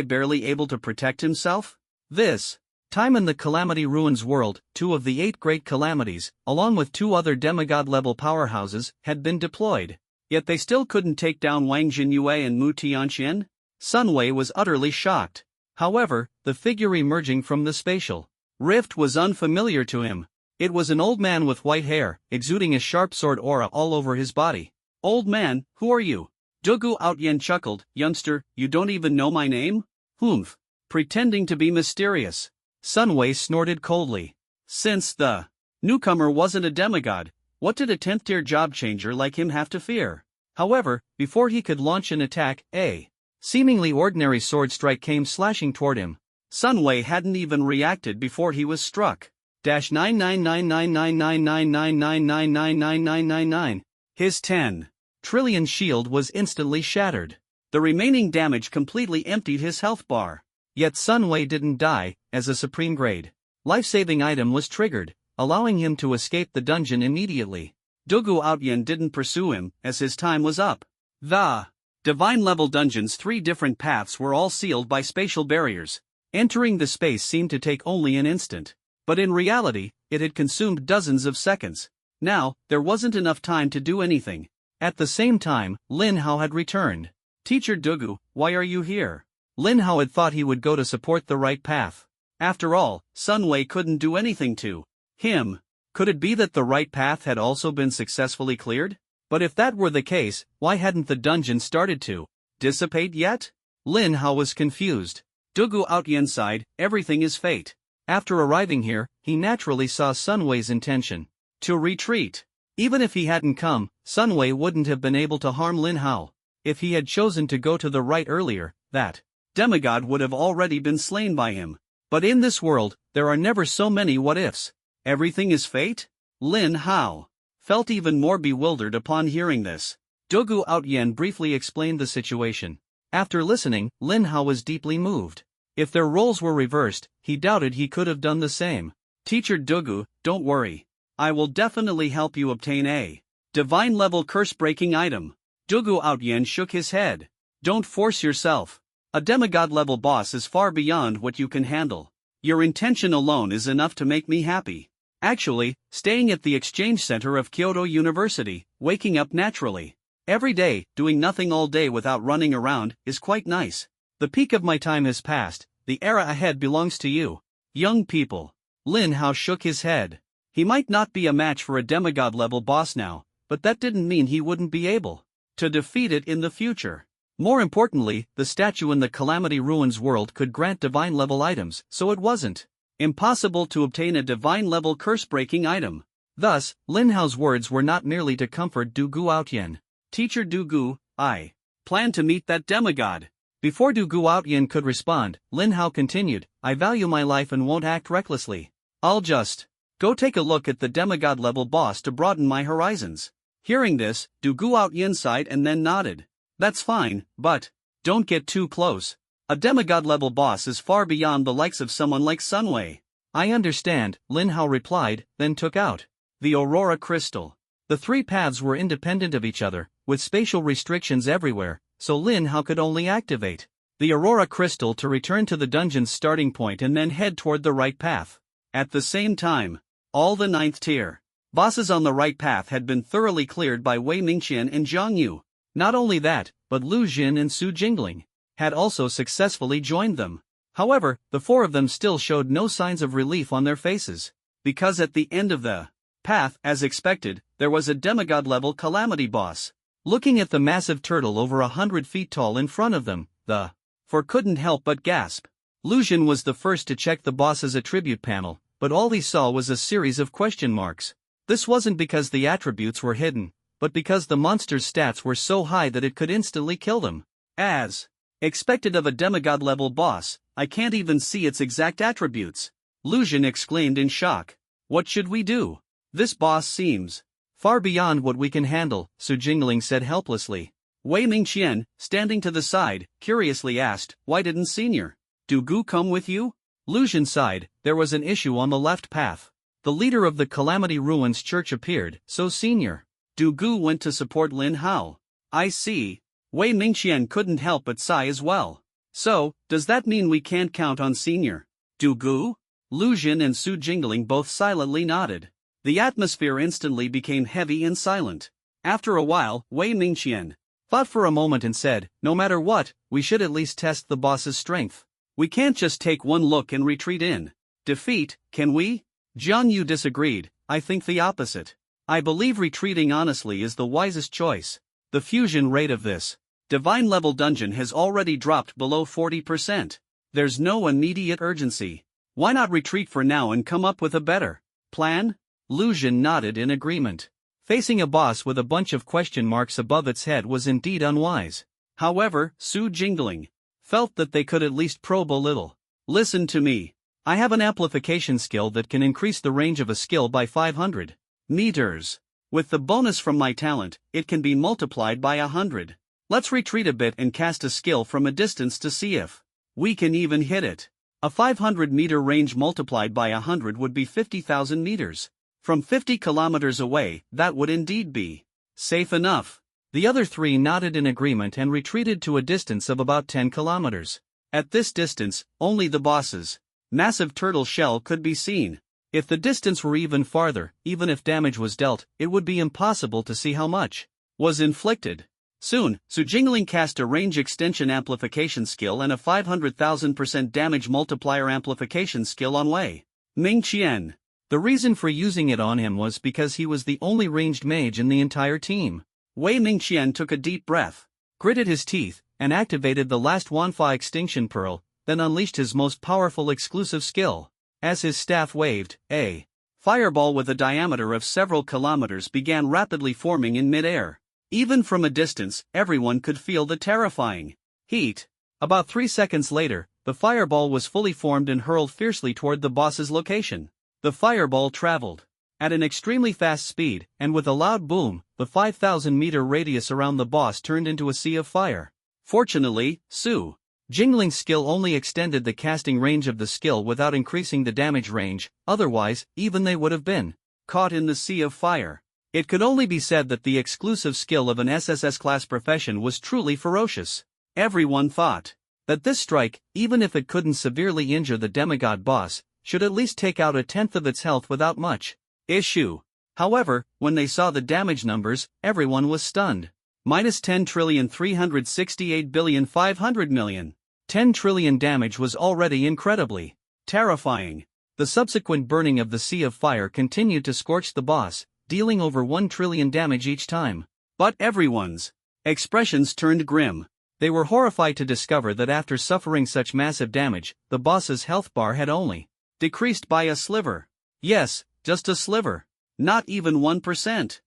Speaker 2: barely able to protect himself? This time in the Calamity Ruins world, 2 of the 8 great calamities, along with 2 other demigod-level powerhouses, had been deployed. Yet they still couldn't take down Wang Jinyue and Mu Tianxian? Sun Wei was utterly shocked. However, the figure emerging from the spatial rift was unfamiliar to him. It was an old man with white hair, exuding a sharp sword aura all over his body. Old man, who are you? Du Guotian chuckled, youngster, you don't even know my name? Humph. Pretending to be mysterious. Sun Wei snorted coldly. Since the newcomer wasn't a demigod, what did a 10th-tier job changer like him have to fear? However, before he could launch an attack, a seemingly ordinary sword strike came slashing toward him. Sun Wei hadn't even reacted before he was struck. -999999999999999. His 10 trillion shield was instantly shattered. The remaining damage completely emptied his health bar. Yet Sun Wei didn't die, as a supreme grade life-saving item was triggered, allowing him to escape the dungeon immediately. Du Guotian didn't pursue him, as his time was up. The divine-level dungeon's 3 different paths were all sealed by spatial barriers. Entering the space seemed to take only an instant. But in reality, it had consumed dozens of seconds. Now, there wasn't enough time to do anything. At the same time, Lin Hao had returned. Teacher Du, why are you here? Lin Hao had thought he would go to support the right path. After all, Sun Wei couldn't do anything to him. Could it be that the right path had also been successfully cleared? But if that were the case, why hadn't the dungeon started to dissipate yet? Lin Hao was confused. Du Guotian sighed, everything is fate. After arriving here, he naturally saw Sun Wei's intention to retreat. Even if he hadn't come, Sun Wei wouldn't have been able to harm Lin Hao. If he had chosen to go to the right earlier, that demigod would have already been slain by him. But in this world, there are never so many what-ifs. Everything is fate? Lin Hao felt even more bewildered upon hearing this. Du Guotian briefly explained the situation. After listening, Lin Hao was deeply moved. If their roles were reversed, he doubted he could have done the same. Teacher Du, don't worry. I will definitely help you obtain a divine-level curse-breaking item. Du Guotian shook his head. Don't force yourself. A demigod-level boss is far beyond what you can handle. Your intention alone is enough to make me happy. Actually, staying at the exchange center of Kyoto University, waking up naturally every day, doing nothing all day without running around, is quite nice. The peak of my time has passed, the era ahead belongs to you. Young people. Lin Hao shook his head. He might not be a match for a demigod-level boss now, but that didn't mean he wouldn't be able to defeat it in the future. More importantly, the statue in the Calamity Ruins world could grant divine-level items, so it wasn't impossible to obtain a divine-level curse-breaking item. Thus, Lin Hao's words were not merely to comfort Du Guotian. Teacher Du, I plan to meet that demigod. Before Du Guotian could respond, Lin Hao continued, I value my life and won't act recklessly. I'll just go take a look at the demigod-level boss to broaden my horizons. Hearing this, Du Guotian sighed and then nodded. That's fine, but don't get too close. A demigod-level boss is far beyond the likes of someone like Sun Wei. I understand, Lin Hao replied, then took out the Aurora Crystal. The 3 paths were independent of each other, with spatial restrictions everywhere, so Lin Hao could only activate the Aurora Crystal to return to the dungeon's starting point and then head toward the right path. At the same time, all the 9th tier bosses on the right path had been thoroughly cleared by Wei Mingqian and Zhang Yu. Not only that, but Lu Jin and Su Jingling had also successfully joined them. However, the 4 of them still showed no signs of relief on their faces, because at the end of the path, as expected, there was a demigod-level calamity boss. Looking at the massive turtle over 100 feet tall in front of them, the 4 couldn't help but gasp. Lu Jin was the first to check the boss's attribute panel, but all he saw was a series of question marks. This wasn't because the attributes were hidden, but because the monster's stats were so high that it could instantly kill them. As expected of a demigod-level boss, I can't even see its exact attributes. Lu Jin exclaimed in shock. What should we do? This boss seems far beyond what we can handle, Su Jingling said helplessly. Wei Mingqian, standing to the side, curiously asked, why didn't Senior Du Gu come with you? Lu Jin sighed. There was an issue on the left path. The leader of the Calamity Ruins Church appeared, so Senior Du Gu went to support Lin Hao. I see. Wei Mingqian couldn't help but sigh as well. So, does that mean we can't count on Senior Du Gu? Lu Jin and Su Jingling both silently nodded. The atmosphere instantly became heavy and silent. After a while, Wei Mingqian thought for a moment and said, no matter what, we should at least test the boss's strength. We can't just take one look and retreat in defeat, can we? Zhang Yu disagreed. I think the opposite. I believe retreating honestly is the wisest choice. The fusion rate of this divine level dungeon has already dropped below 40%. There's no immediate urgency. Why not retreat for now and come up with a better plan? Lu Jin nodded in agreement. Facing a boss with a bunch of question marks above its head was indeed unwise. However, Su Jingling felt that they could at least probe a little. Listen to me. I have an amplification skill that can increase the range of a skill by 500 meters. With the bonus from my talent, it can be multiplied by 100. Let's retreat a bit and cast a skill from a distance to see if we can even hit it. A 500-meter range multiplied by 100 would be 50,000 meters. From 50 kilometers away, that would indeed be safe enough. The other 3 nodded in agreement and retreated to a distance of about 10 kilometers. At this distance, only the boss's massive turtle shell could be seen. If the distance were even farther, even if damage was dealt, it would be impossible to see how much was inflicted. Soon, Su Jingling cast a range extension amplification skill and a 500,000% damage multiplier amplification skill on Wei Mingqian. The reason for using it on him was because he was the only ranged mage in the entire team. Wei Mingqian took a deep breath, gritted his teeth, and activated the last Wanfa Extinction Pearl, then unleashed his most powerful exclusive skill. As his staff waved, a fireball with a diameter of several kilometers began rapidly forming in mid-air. Even from a distance, everyone could feel the terrifying heat. About 3 seconds later, the fireball was fully formed and hurled fiercely toward the boss's location. The fireball traveled at an extremely fast speed, and with a loud boom, the 5,000-meter radius around the boss turned into a sea of fire. Fortunately, Su Jingling's skill only extended the casting range of the skill without increasing the damage range, otherwise, even they would have been caught in the sea of fire. It could only be said that the exclusive skill of an SSS-class profession was truly ferocious. Everyone thought that this strike, even if it couldn't severely injure the demigod boss, should at least take out 1/10 of its health without much issue. However, when they saw the damage numbers, everyone was stunned. -10,368,500,000,000. 10 trillion damage was already incredibly terrifying. The subsequent burning of the Sea of Fire continued to scorch the boss, dealing over 1 trillion damage each time. But everyone's expressions turned grim. They were horrified to discover that after suffering such massive damage, the boss's health bar had only decreased by a sliver. Yes, just a sliver. Not even 1%.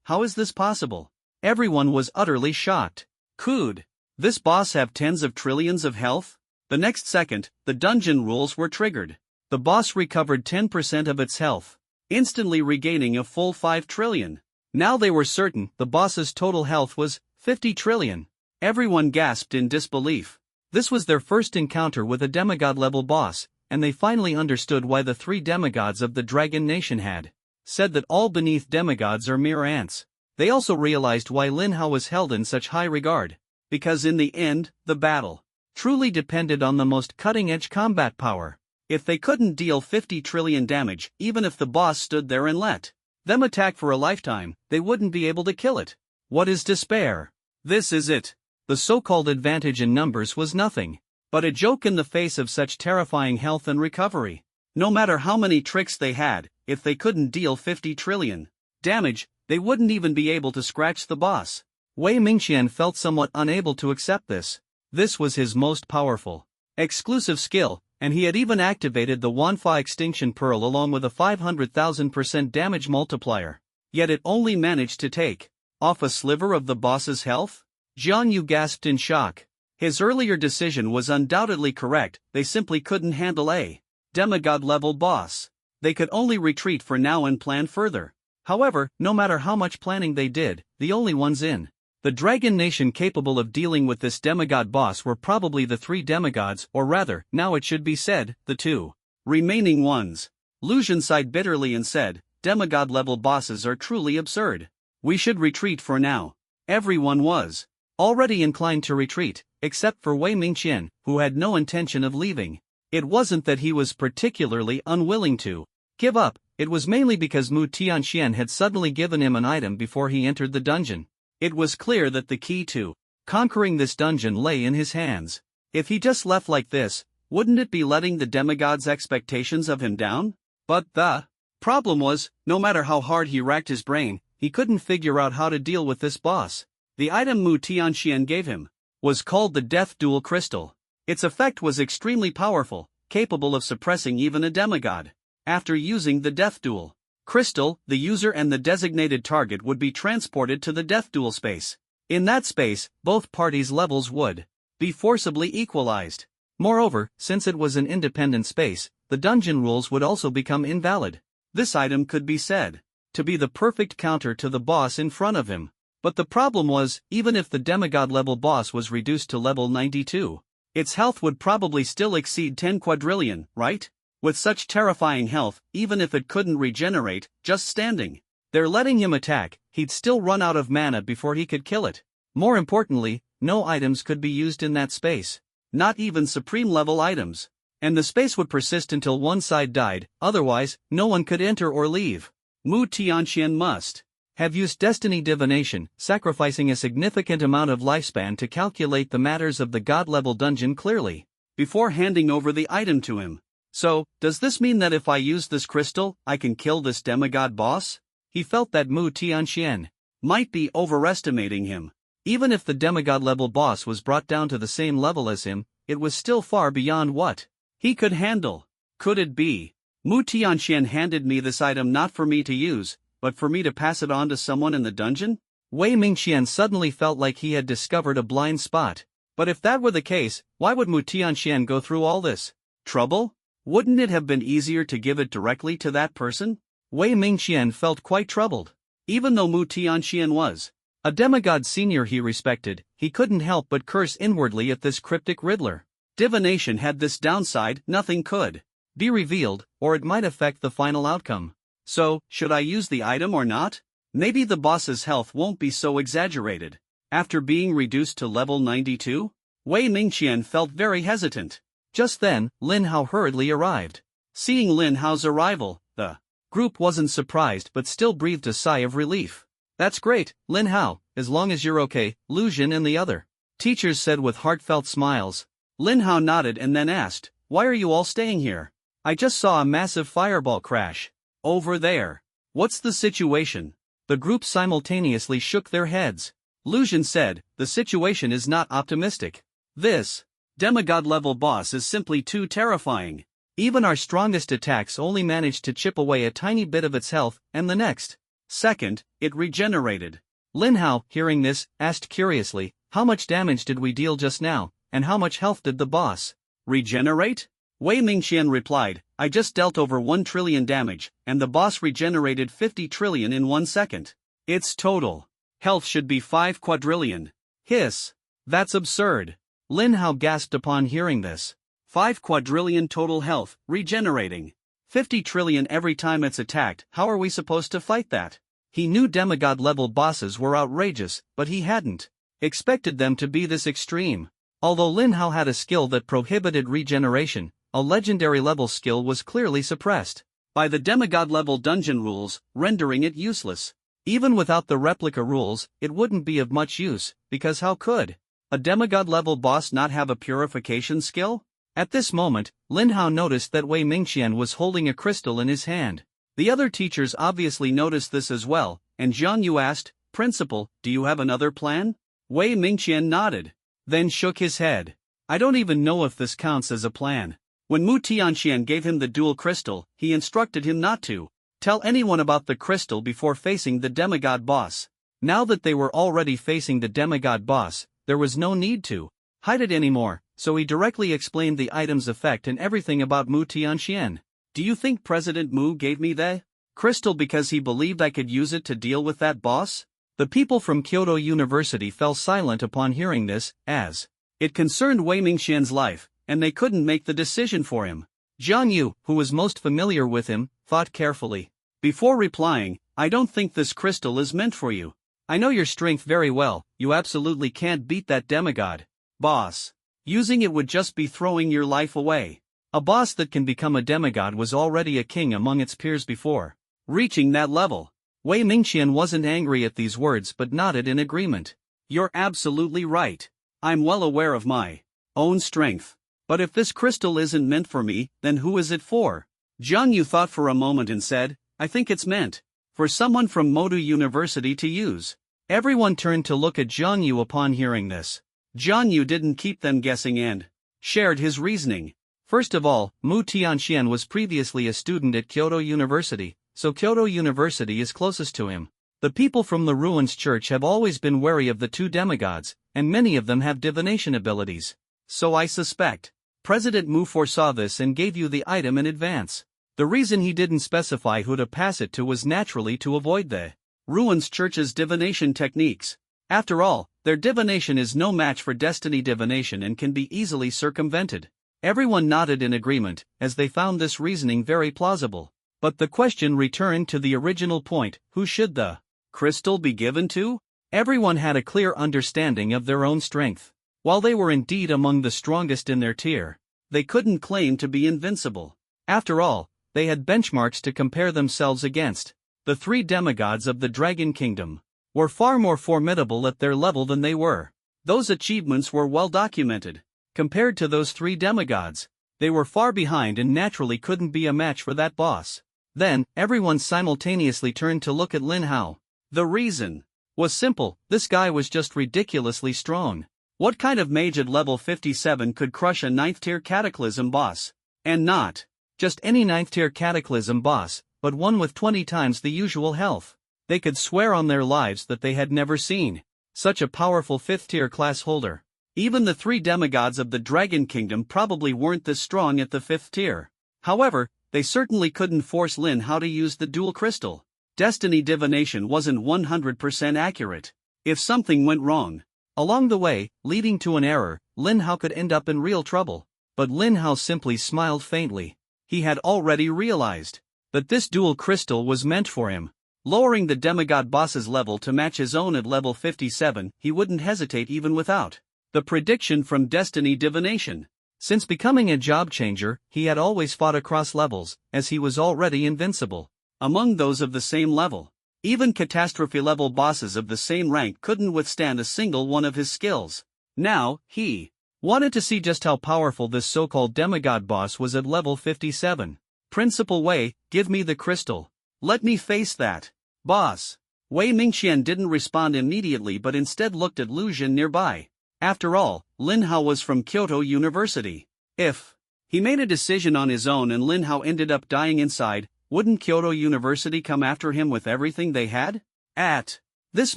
Speaker 2: How is this possible? Everyone was utterly shocked. Could this boss have tens of trillions of health? The next second, the dungeon rules were triggered. The boss recovered 10% of its health, instantly regaining a full 5 trillion. Now they were certain the boss's total health was 50 trillion. Everyone gasped in disbelief. This was their first encounter with a demigod-level boss, and they finally understood why the 3 demigods of the Dragon Nation had said that all beneath demigods are mere ants. They also realized why Lin Hao was held in such high regard. because in the end, the battle truly depended on the most cutting-edge combat power. If they couldn't deal 50 trillion damage, even if the boss stood there and let them attack for a lifetime, they wouldn't be able to kill it. What is despair? This is it. The so-called advantage in numbers was nothing but a joke in the face of such terrifying health and recovery. No matter how many tricks they had, if they couldn't deal 50 trillion damage, they wouldn't even be able to scratch the boss.
Speaker 1: Wei Mingqian felt somewhat unable to accept this.
Speaker 2: This was his most powerful, exclusive skill, and he had even activated the Wanfa Extinction Pearl along with a 500,000% damage multiplier. Yet it only managed to take off a sliver of the boss's health? Jiang Yu gasped in shock. His earlier decision was undoubtedly correct, they simply couldn't handle a demigod-level boss. They could only retreat for now and plan further. However, no matter how much planning they did, the only ones in the Dragon Nation capable of dealing with this demigod boss were probably the 3 demigods, or rather, now it should be said, the 2 remaining ones. Lu Xun sighed bitterly and said, demigod-level bosses are truly absurd. We should retreat for now. Everyone was already inclined to retreat, except for Wei Mingqian, who had no intention of leaving. It wasn't that he was particularly unwilling to give up, it was mainly because Mu Tianxian had suddenly given him an item before he entered the dungeon. It was clear that the key to conquering this dungeon lay in his hands. If he just left like this, wouldn't it be letting the demigod's expectations of him down? But the problem was, no matter how hard he racked his brain, he couldn't figure out how to deal with this boss. The item Mu Tianxian gave him was called the Death Duel Crystal. Its effect was extremely powerful, capable of suppressing even a demigod. After using the Death Duel Crystal, the user and the designated target would be transported to the Death Duel space. In that space, both parties' levels would be forcibly equalized. Moreover, since it was an independent space, the dungeon rules would also become invalid. This item could be said to be the perfect counter to the boss in front of him. But the problem was, even if the demigod-level boss was reduced to level 92, its health would probably still exceed 10 quadrillion, right? With such terrifying health, even if it couldn't regenerate, just standing there letting him attack, he'd still run out of mana before he could kill it. More importantly, no items could be used in that space. Not even supreme-level items. And the space would persist until one side died, otherwise, no one could enter or leave. Mu Tianxian must have used Destiny Divination, sacrificing a significant amount of lifespan to calculate the matters of the god-level dungeon clearly, before handing over the item to him. So, does this mean that if I use this crystal, I can kill this demigod boss? He felt that Mu Tianxian might be overestimating him. Even if the demigod-level boss was brought down to the same level as him, it was still far beyond what he could handle. Could it be? Mu Tianxian handed me this item not for me to use, but for me to pass it on to someone in the dungeon?
Speaker 1: Wei Mingqian suddenly felt like he had discovered a blind spot. But if that were the case, why would Mu Tianxian go through all this trouble? Wouldn't it have been easier to give it directly to that person? Wei Mingqian felt quite troubled. Even though Mu Tianxian was a demigod senior he respected, he couldn't help but curse inwardly at this cryptic riddler. Divination had this downside: nothing could be revealed, or it might affect the final outcome. So, should I use the item or not? Maybe the boss's health won't be so exaggerated. After being reduced to level 92, Wei Mingqian felt very hesitant. Just then, Lin Hao hurriedly arrived. Seeing Lin Hao's arrival, the group wasn't surprised but still breathed a sigh of relief. That's great, Lin Hao, as long as you're okay, Lu Xun and the other teachers said with heartfelt smiles. Lin Hao nodded and then asked, why are you all staying here? I just saw a massive fireball crash over there. What's the situation? The group simultaneously shook their heads. Lu Xun said, the situation is not optimistic. This demigod-level boss is simply too terrifying. Even our strongest attacks only managed to chip away a tiny bit of its health, and the next second, it regenerated. Lin Hao, hearing this, asked curiously, how much damage did we deal just now, and how much health did the boss regenerate? Wei Mingqian replied, I just dealt over 1 trillion damage, and the boss regenerated 50 trillion in 1 second. Its total health should be 5 quadrillion. Hiss. That's absurd. Lin Hao gasped upon hearing this. 5 quadrillion total health, regenerating 50 trillion every time it's attacked. How are we supposed to fight that? He knew demigod-level bosses were outrageous, but he hadn't
Speaker 2: expected them to be this extreme. Although Lin Hao had a skill that prohibited regeneration, a legendary level skill was clearly suppressed by the demigod level dungeon rules, rendering it useless. Even without the replica rules, it wouldn't be of much use, because how could a demigod level boss not have a purification skill? At this moment, Lin Hao noticed that Wei Mingqian was holding a crystal in his hand. The other teachers obviously noticed this as well, and Zhang Yu asked, "Principal, do you have another plan?" Wei Mingqian nodded, then shook his head. "I don't even know if this counts as a plan." When Mu Tianxian gave him the dual crystal, he instructed him not to tell anyone about the crystal before facing the demigod boss. Now that they were already facing the demigod boss, there was no need to hide it anymore, so he directly explained the item's effect and everything about Mu Tianxian. "Do you think President Mu gave me the crystal because he believed I could use it to deal with that boss?" The people from Kyoto University fell silent upon hearing this, as it concerned Wei Mingqian's life, and they couldn't make the decision for him. Zhang Yu, who was most familiar with him, thought carefully. Before replying, "I don't think this crystal is meant for you. I know your strength very well, you absolutely can't beat that demigod boss. Using it would just be throwing your life away." A boss that can become a demigod was already a king among its peers before reaching that level. Wei Mingqian wasn't angry at these words but nodded in agreement. "You're absolutely right. I'm well aware of my own strength. But if this crystal isn't meant for me, then who is it for?" Zhang Yu thought for a moment and said, "I think it's meant for someone from Modu University to use." Everyone turned to look at Zhang Yu upon hearing this. Zhang Yu didn't keep them guessing and shared his reasoning. First of all, Mu Tianxian was previously a student at Kyoto University, so Kyoto University is closest to him. The people from the Ruins Church have always been wary of the two demigods, and many of them have divination abilities. So I suspect President Mu foresaw this and gave you the item in advance. The reason he didn't specify who to pass it to was naturally to avoid the Ruins Church's divination techniques. After all, their divination is no match for Destiny divination and can be easily circumvented. Everyone nodded in agreement, as they found this reasoning very plausible. But the question returned to the original point: who should the crystal be given to? Everyone had a clear understanding of their own strength. While they were indeed among the strongest in their tier, they couldn't claim to be invincible. After all, they had benchmarks to compare themselves against. The three demigods of the Dragon Kingdom were far more formidable at their level than they were. Those achievements were well documented. Compared to those three demigods, they were far behind and naturally couldn't be a match for that boss. Then, everyone simultaneously turned to look at Lin Hao. The reason was simple: this guy was just ridiculously strong. What kind of mage at level 57 could crush a 9th tier Cataclysm boss? And not just any 9th tier Cataclysm boss, but one with 20 times the usual health. They could swear on their lives that they had never seen such a powerful 5th tier class holder. Even the three demigods of the Dragon Kingdom probably weren't this strong at the 5th tier. However, they certainly couldn't force Lin Hao to use the dual crystal. Destiny divination wasn't 100% accurate. If something went wrong along the way, leading to an error, Lin Hao could end up in real trouble. But Lin Hao simply smiled faintly. He had already realized that this dual crystal was meant for him. Lowering the demigod boss's level to match his own at level 57, he wouldn't hesitate even without the prediction from Destiny divination. Since becoming a job changer, he had always fought across levels, as he was already invincible among those of the same level. Even catastrophe level bosses of the same rank couldn't withstand a single one of his skills. Now, he wanted to see just how powerful this so-called demigod boss was at level 57. "Principal Wei, give me the crystal. Let me face that boss." Wei Mingqian didn't respond immediately but instead looked at Lu Jin nearby. After all, Lin Hao was from Kyoto University. If he made a decision on his own and Lin Hao ended up dying inside, wouldn't Kyoto University come after him with everything they had? At this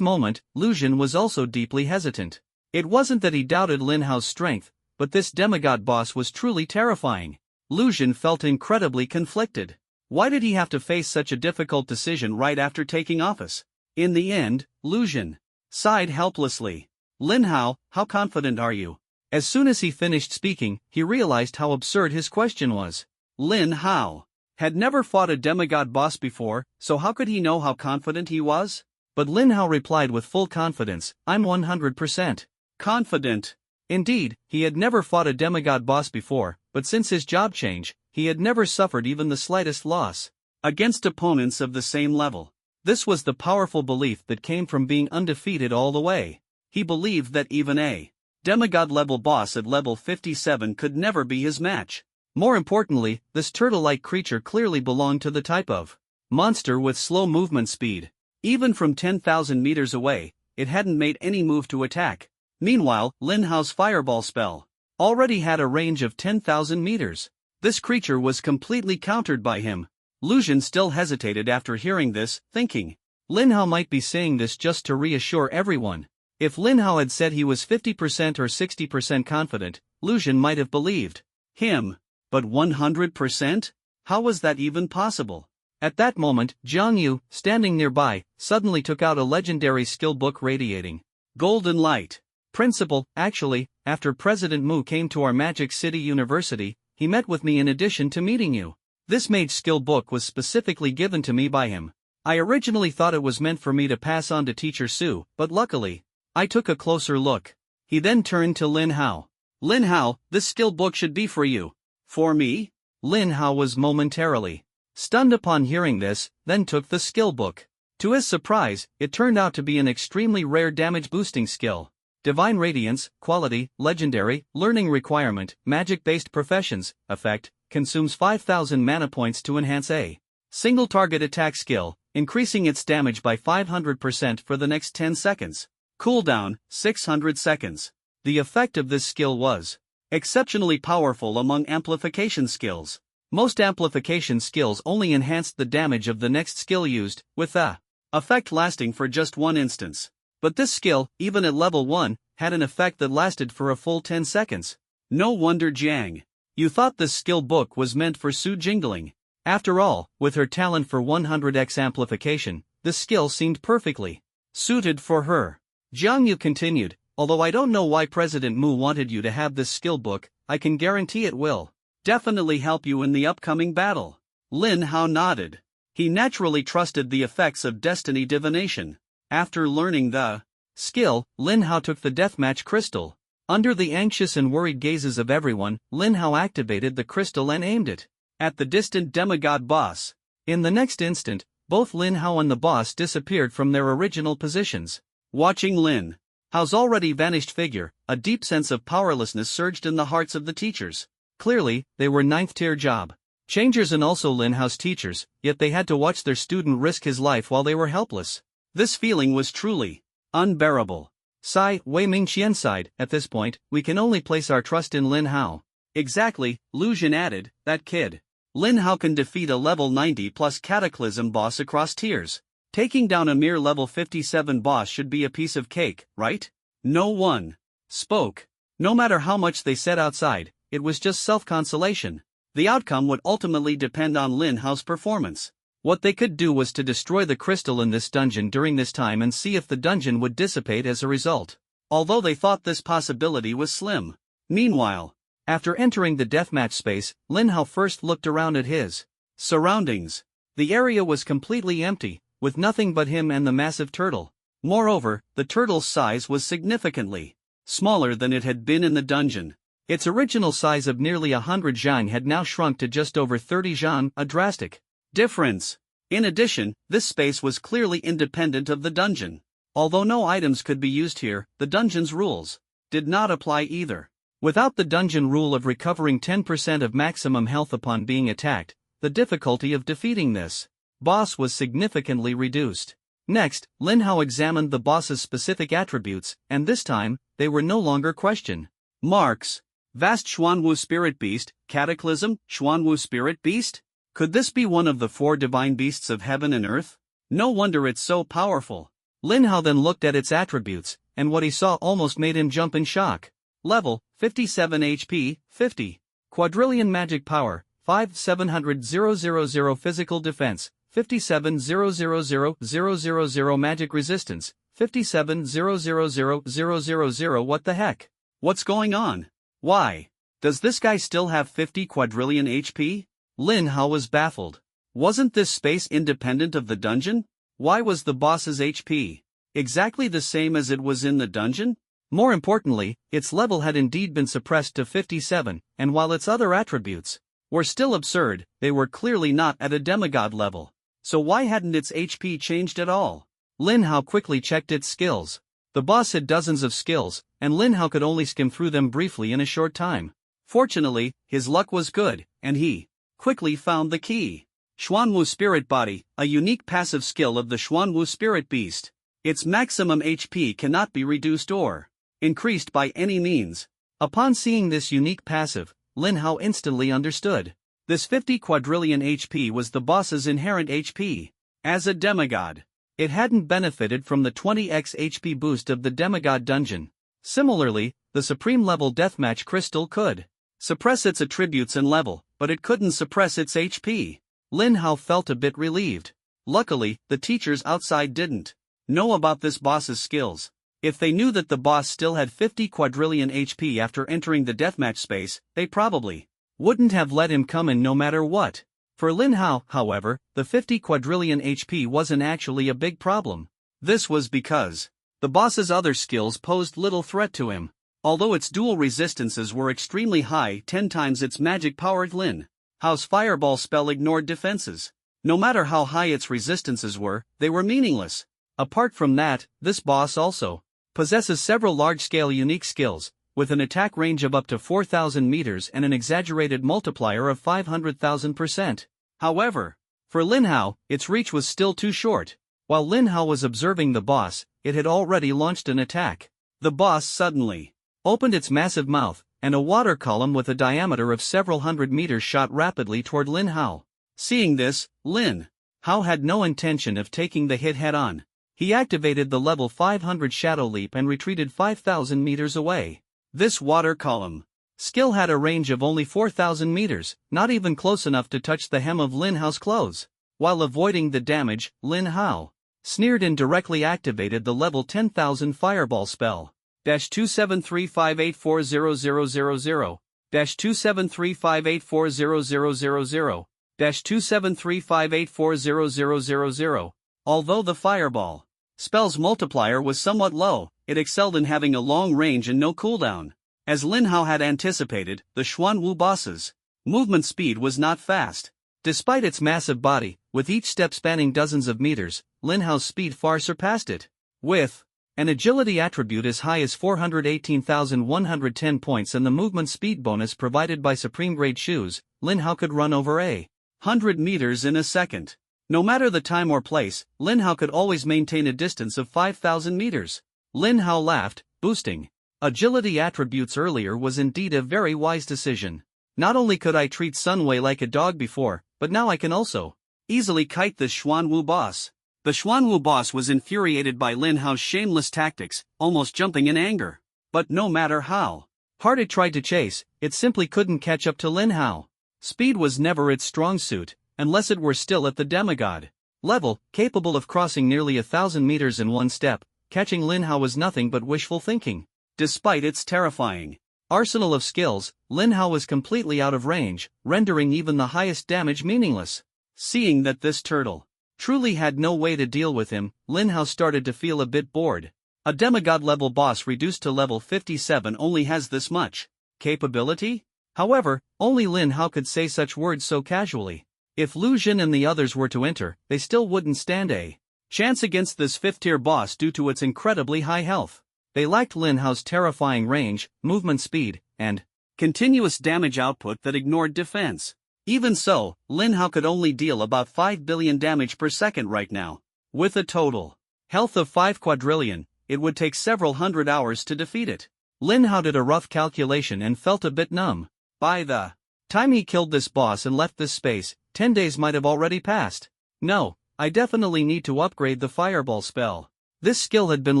Speaker 2: moment, Lu Jin was also deeply hesitant. It wasn't that he doubted Lin Hao's strength, but this demigod boss was truly terrifying. Lu Jin felt incredibly conflicted. Why did he have to face such a difficult decision right after taking office? In the end, Lu Jin sighed helplessly. "Lin Hao, how confident are you?" As soon as he finished speaking, he realized how absurd his question was. Lin Hao had never fought a demigod boss before, so how could he know how confident he was?
Speaker 1: But Lin Hao replied with full confidence, I'm 100%
Speaker 2: confident.
Speaker 1: Indeed, he had never fought a demigod boss before, but since his job change, he had never suffered even the slightest loss
Speaker 2: Against opponents of the same level.
Speaker 1: This was the powerful belief that came from being undefeated all the way.
Speaker 2: He believed that even a demigod-level boss at level 57 could never be his match.
Speaker 1: More importantly, this turtle-like creature clearly belonged to the type of monster with slow movement speed.
Speaker 2: Even from 10,000 meters away, it hadn't made any move to attack. Meanwhile, Lin Hao's fireball spell
Speaker 1: already had a range of 10,000 meters.
Speaker 2: This creature was completely countered by him. Lu Xun still hesitated after hearing this, thinking,
Speaker 1: Lin Hao might be saying this just to reassure everyone. If Lin Hao had said he was 50% or 60% confident, Lu Xun might have believed
Speaker 2: him. But 100%? How was that even possible?
Speaker 1: At that moment, Jiang Yu, standing nearby, suddenly took out a legendary skill book radiating
Speaker 2: golden light.
Speaker 1: Principal, actually, after President Mu came to our Magic City University, he met with me in addition to meeting you. This mage skill book was specifically given to me by him. I originally thought it was meant for me to pass on to Teacher Su, but luckily, I took a closer look. He then turned to Lin Hao.
Speaker 2: Lin Hao, this skill book should be for you. For me?
Speaker 1: Lin Hao was momentarily stunned upon hearing this, then took the skill book. To his surprise, it turned out to be an extremely rare damage boosting skill. Divine Radiance, Quality, Legendary, Learning Requirement, Magic-based Professions, Effect, consumes 5,000 mana points to enhance a single target attack skill, increasing its damage by 500% for the next 10 seconds.
Speaker 2: Cooldown, 600 seconds.
Speaker 1: The effect of this skill was
Speaker 2: exceptionally powerful among amplification skills.
Speaker 1: Most amplification skills only enhanced the damage of the next skill used, with the
Speaker 2: effect lasting for just one instance.
Speaker 1: But this skill, even at level 1, had an effect that lasted for a full 10 seconds.
Speaker 2: No wonder Jiang
Speaker 1: Yu thought this skill book was meant for Su Jingling. After all, with her talent for 100x amplification, this skill seemed perfectly suited for her. Jiang Yu continued, although I don't know why President Mu wanted you to have this skill book, I can guarantee it will
Speaker 2: definitely help you in the upcoming battle. Lin Hao nodded. He naturally trusted the effects of destiny divination. After learning the
Speaker 1: skill, Lin Hao took the deathmatch crystal. Under the anxious and worried gazes of everyone, Lin Hao activated the crystal and aimed it
Speaker 2: at the distant demigod boss.
Speaker 1: In the next instant, both Lin Hao and the boss disappeared from their original positions.
Speaker 2: Watching Lin Hao's already vanished figure, a deep sense of powerlessness surged in the hearts of the teachers.
Speaker 1: Clearly, they were 9th-tier job changers and also Lin Hao's teachers, yet they had to watch their student risk his life while they were helpless.
Speaker 2: This feeling was truly unbearable.
Speaker 1: Wei Mingqian sighed, at this point, we can only place our trust in Lin Hao.
Speaker 2: Exactly, Lu Xun added, that kid. Lin Hao can defeat a level 90 plus Cataclysm boss across tiers. Taking down a mere level 57 boss should be a piece of cake, right? No one spoke. No matter how much they said outside, it was just self-consolation. The outcome would ultimately depend on Lin Hao's performance.
Speaker 1: What they could do was to destroy the crystal in this dungeon during this time and see if the dungeon would dissipate as a result.
Speaker 2: Although they thought this possibility was slim. Meanwhile,
Speaker 1: after entering the deathmatch space, Lin Hao first looked around at his
Speaker 2: surroundings.
Speaker 1: The area was completely empty, with nothing but him and the massive turtle.
Speaker 2: Moreover, the turtle's size was significantly smaller than it had been in the dungeon.
Speaker 1: Its original size of nearly 100 zhang had now shrunk to just over 30 zhang, a drastic
Speaker 2: difference. In addition, this space was clearly independent of the dungeon. Although no items could be used here, the dungeon's rules did not apply either.
Speaker 1: Without the dungeon rule of recovering 10% of maximum health upon being attacked, the difficulty of defeating this boss was significantly reduced. Next, Lin Hao examined the boss's specific attributes, and this time, they were no longer question
Speaker 2: marks. Vast Xuanwu Spirit Beast, Cataclysm, Xuanwu Spirit Beast? Could this be one of the 4 divine beasts of heaven and earth? No wonder it's so powerful.
Speaker 1: Lin Hao then looked at its attributes, and what he saw almost made him jump in shock. Level, 57 HP, 50. Quadrillion Magic Power, 5700,000 Physical Defense, 57,000,000 Magic Resistance, 57,000,000. What the heck?
Speaker 2: What's going on? Why? Does this guy still have 50 quadrillion HP?
Speaker 1: Lin Hao was baffled.
Speaker 2: Wasn't this space independent of the dungeon? Why was the boss's HP exactly the same as it was in the dungeon?
Speaker 1: More importantly, its level had indeed been suppressed to 57, and while its other attributes
Speaker 2: were still absurd, they were clearly not at a demigod level. So why hadn't its HP changed at all?
Speaker 1: Lin Hao quickly checked its skills. The boss had dozens of skills, and Lin Hao could only skim through them briefly in a short time.
Speaker 2: Fortunately, his luck was good, and he quickly found the key. Xuanwu Spirit Body, a unique passive skill of the Xuanwu Spirit Beast. Its maximum HP cannot be reduced or increased by any means.
Speaker 1: Upon seeing this unique passive, Lin Hao instantly understood.
Speaker 2: This 50 quadrillion HP was the boss's inherent HP. As a demigod,
Speaker 1: it hadn't benefited from the 20x HP boost of the demigod dungeon. Similarly, the supreme level deathmatch crystal could
Speaker 2: suppress its attributes and level, but it couldn't suppress its HP.
Speaker 1: Lin Hao felt a bit relieved.
Speaker 2: Luckily, the teachers outside didn't know about this boss's skills. If they knew that the boss still had 50 quadrillion HP after entering the deathmatch space, they probably
Speaker 1: wouldn't have let him come in no matter what. For Lin Hao, however, the 50 quadrillion HP wasn't actually a big problem.
Speaker 2: This was because the boss's other skills posed little threat to him. Although its dual resistances were extremely high, 10 times its magic-powered Lin Hao's fireball spell ignored defenses. No matter how high its resistances were, they were meaningless.
Speaker 1: Apart from that, this boss also possesses several large-scale unique skills, with an attack range of up to 4,000 meters and an exaggerated multiplier of 500,000%.
Speaker 2: However,
Speaker 1: for Lin Hao, its reach was still too short. While Lin Hao was observing the boss, it had already launched an attack.
Speaker 2: The boss suddenly
Speaker 1: opened its massive mouth, and a water column with a diameter of several hundred meters shot rapidly toward Lin Hao.
Speaker 2: Seeing this, Lin
Speaker 1: Hao had no intention of taking the hit head-on. He activated the level 500 Shadow Leap and retreated 5,000 meters away.
Speaker 2: This water column
Speaker 1: skill had a range of only 4,000 meters, not even close enough to touch the hem of Lin Hao's clothes. While avoiding the damage, Lin Hao sneered and directly activated the level 10,000 Fireball spell.
Speaker 2: -273584000 -273584000 -273584000. Although the fireball spell's multiplier was somewhat low, it excelled in having a long range and no cooldown. As Lin Hao had anticipated, the Xuanwu boss's movement speed was not fast.
Speaker 1: Despite its massive body, with each step spanning dozens of meters, Lin Hao's speed far surpassed it. With an agility attribute as high as 418,110 points and the movement speed bonus provided by Supreme Grade shoes, Lin Hao could run over
Speaker 2: 100 meters in a second. No matter the time or place, Lin Hao could always maintain a distance of 5,000 meters.
Speaker 1: Lin Hao laughed, boosting agility attributes earlier was indeed a very wise decision. Not only could I treat Sun Wei like a dog before, but now I can also
Speaker 2: easily kite this Xuanwu boss. The Xuanwu boss was infuriated by Lin Hao's shameless tactics, almost jumping in anger. But no matter how
Speaker 1: hard it tried to chase, it simply couldn't catch up to Lin Hao. Speed was never its strong suit, unless it were still at the demigod level, capable of crossing nearly 1,000 meters in one step. Catching Lin Hao was nothing but wishful thinking.
Speaker 2: Despite its terrifying
Speaker 1: arsenal of skills, Lin Hao was completely out of range, rendering even the highest damage meaningless.
Speaker 2: Seeing that this turtle
Speaker 1: truly had no way to deal with him, Lin Hao started to feel a bit bored. A demigod-level boss reduced to level 57 only has this much capability? However, only Lin Hao could say such words so casually. If Lu Jin and the others were to enter, they still wouldn't stand a chance against this 5th-tier boss due to its incredibly high health. They lacked Lin Hao's terrifying range, movement speed, and
Speaker 2: continuous damage output that ignored defense. Even so, Lin Hao could only deal about 5 billion damage per second right now. With a total
Speaker 1: health of 5 quadrillion, it would take several hundred hours to defeat it. Lin Hao did a rough calculation and felt a bit numb. By the time he killed this boss and left this space, 10 days might have already passed. No, I definitely need to upgrade the Fireball spell. This skill had been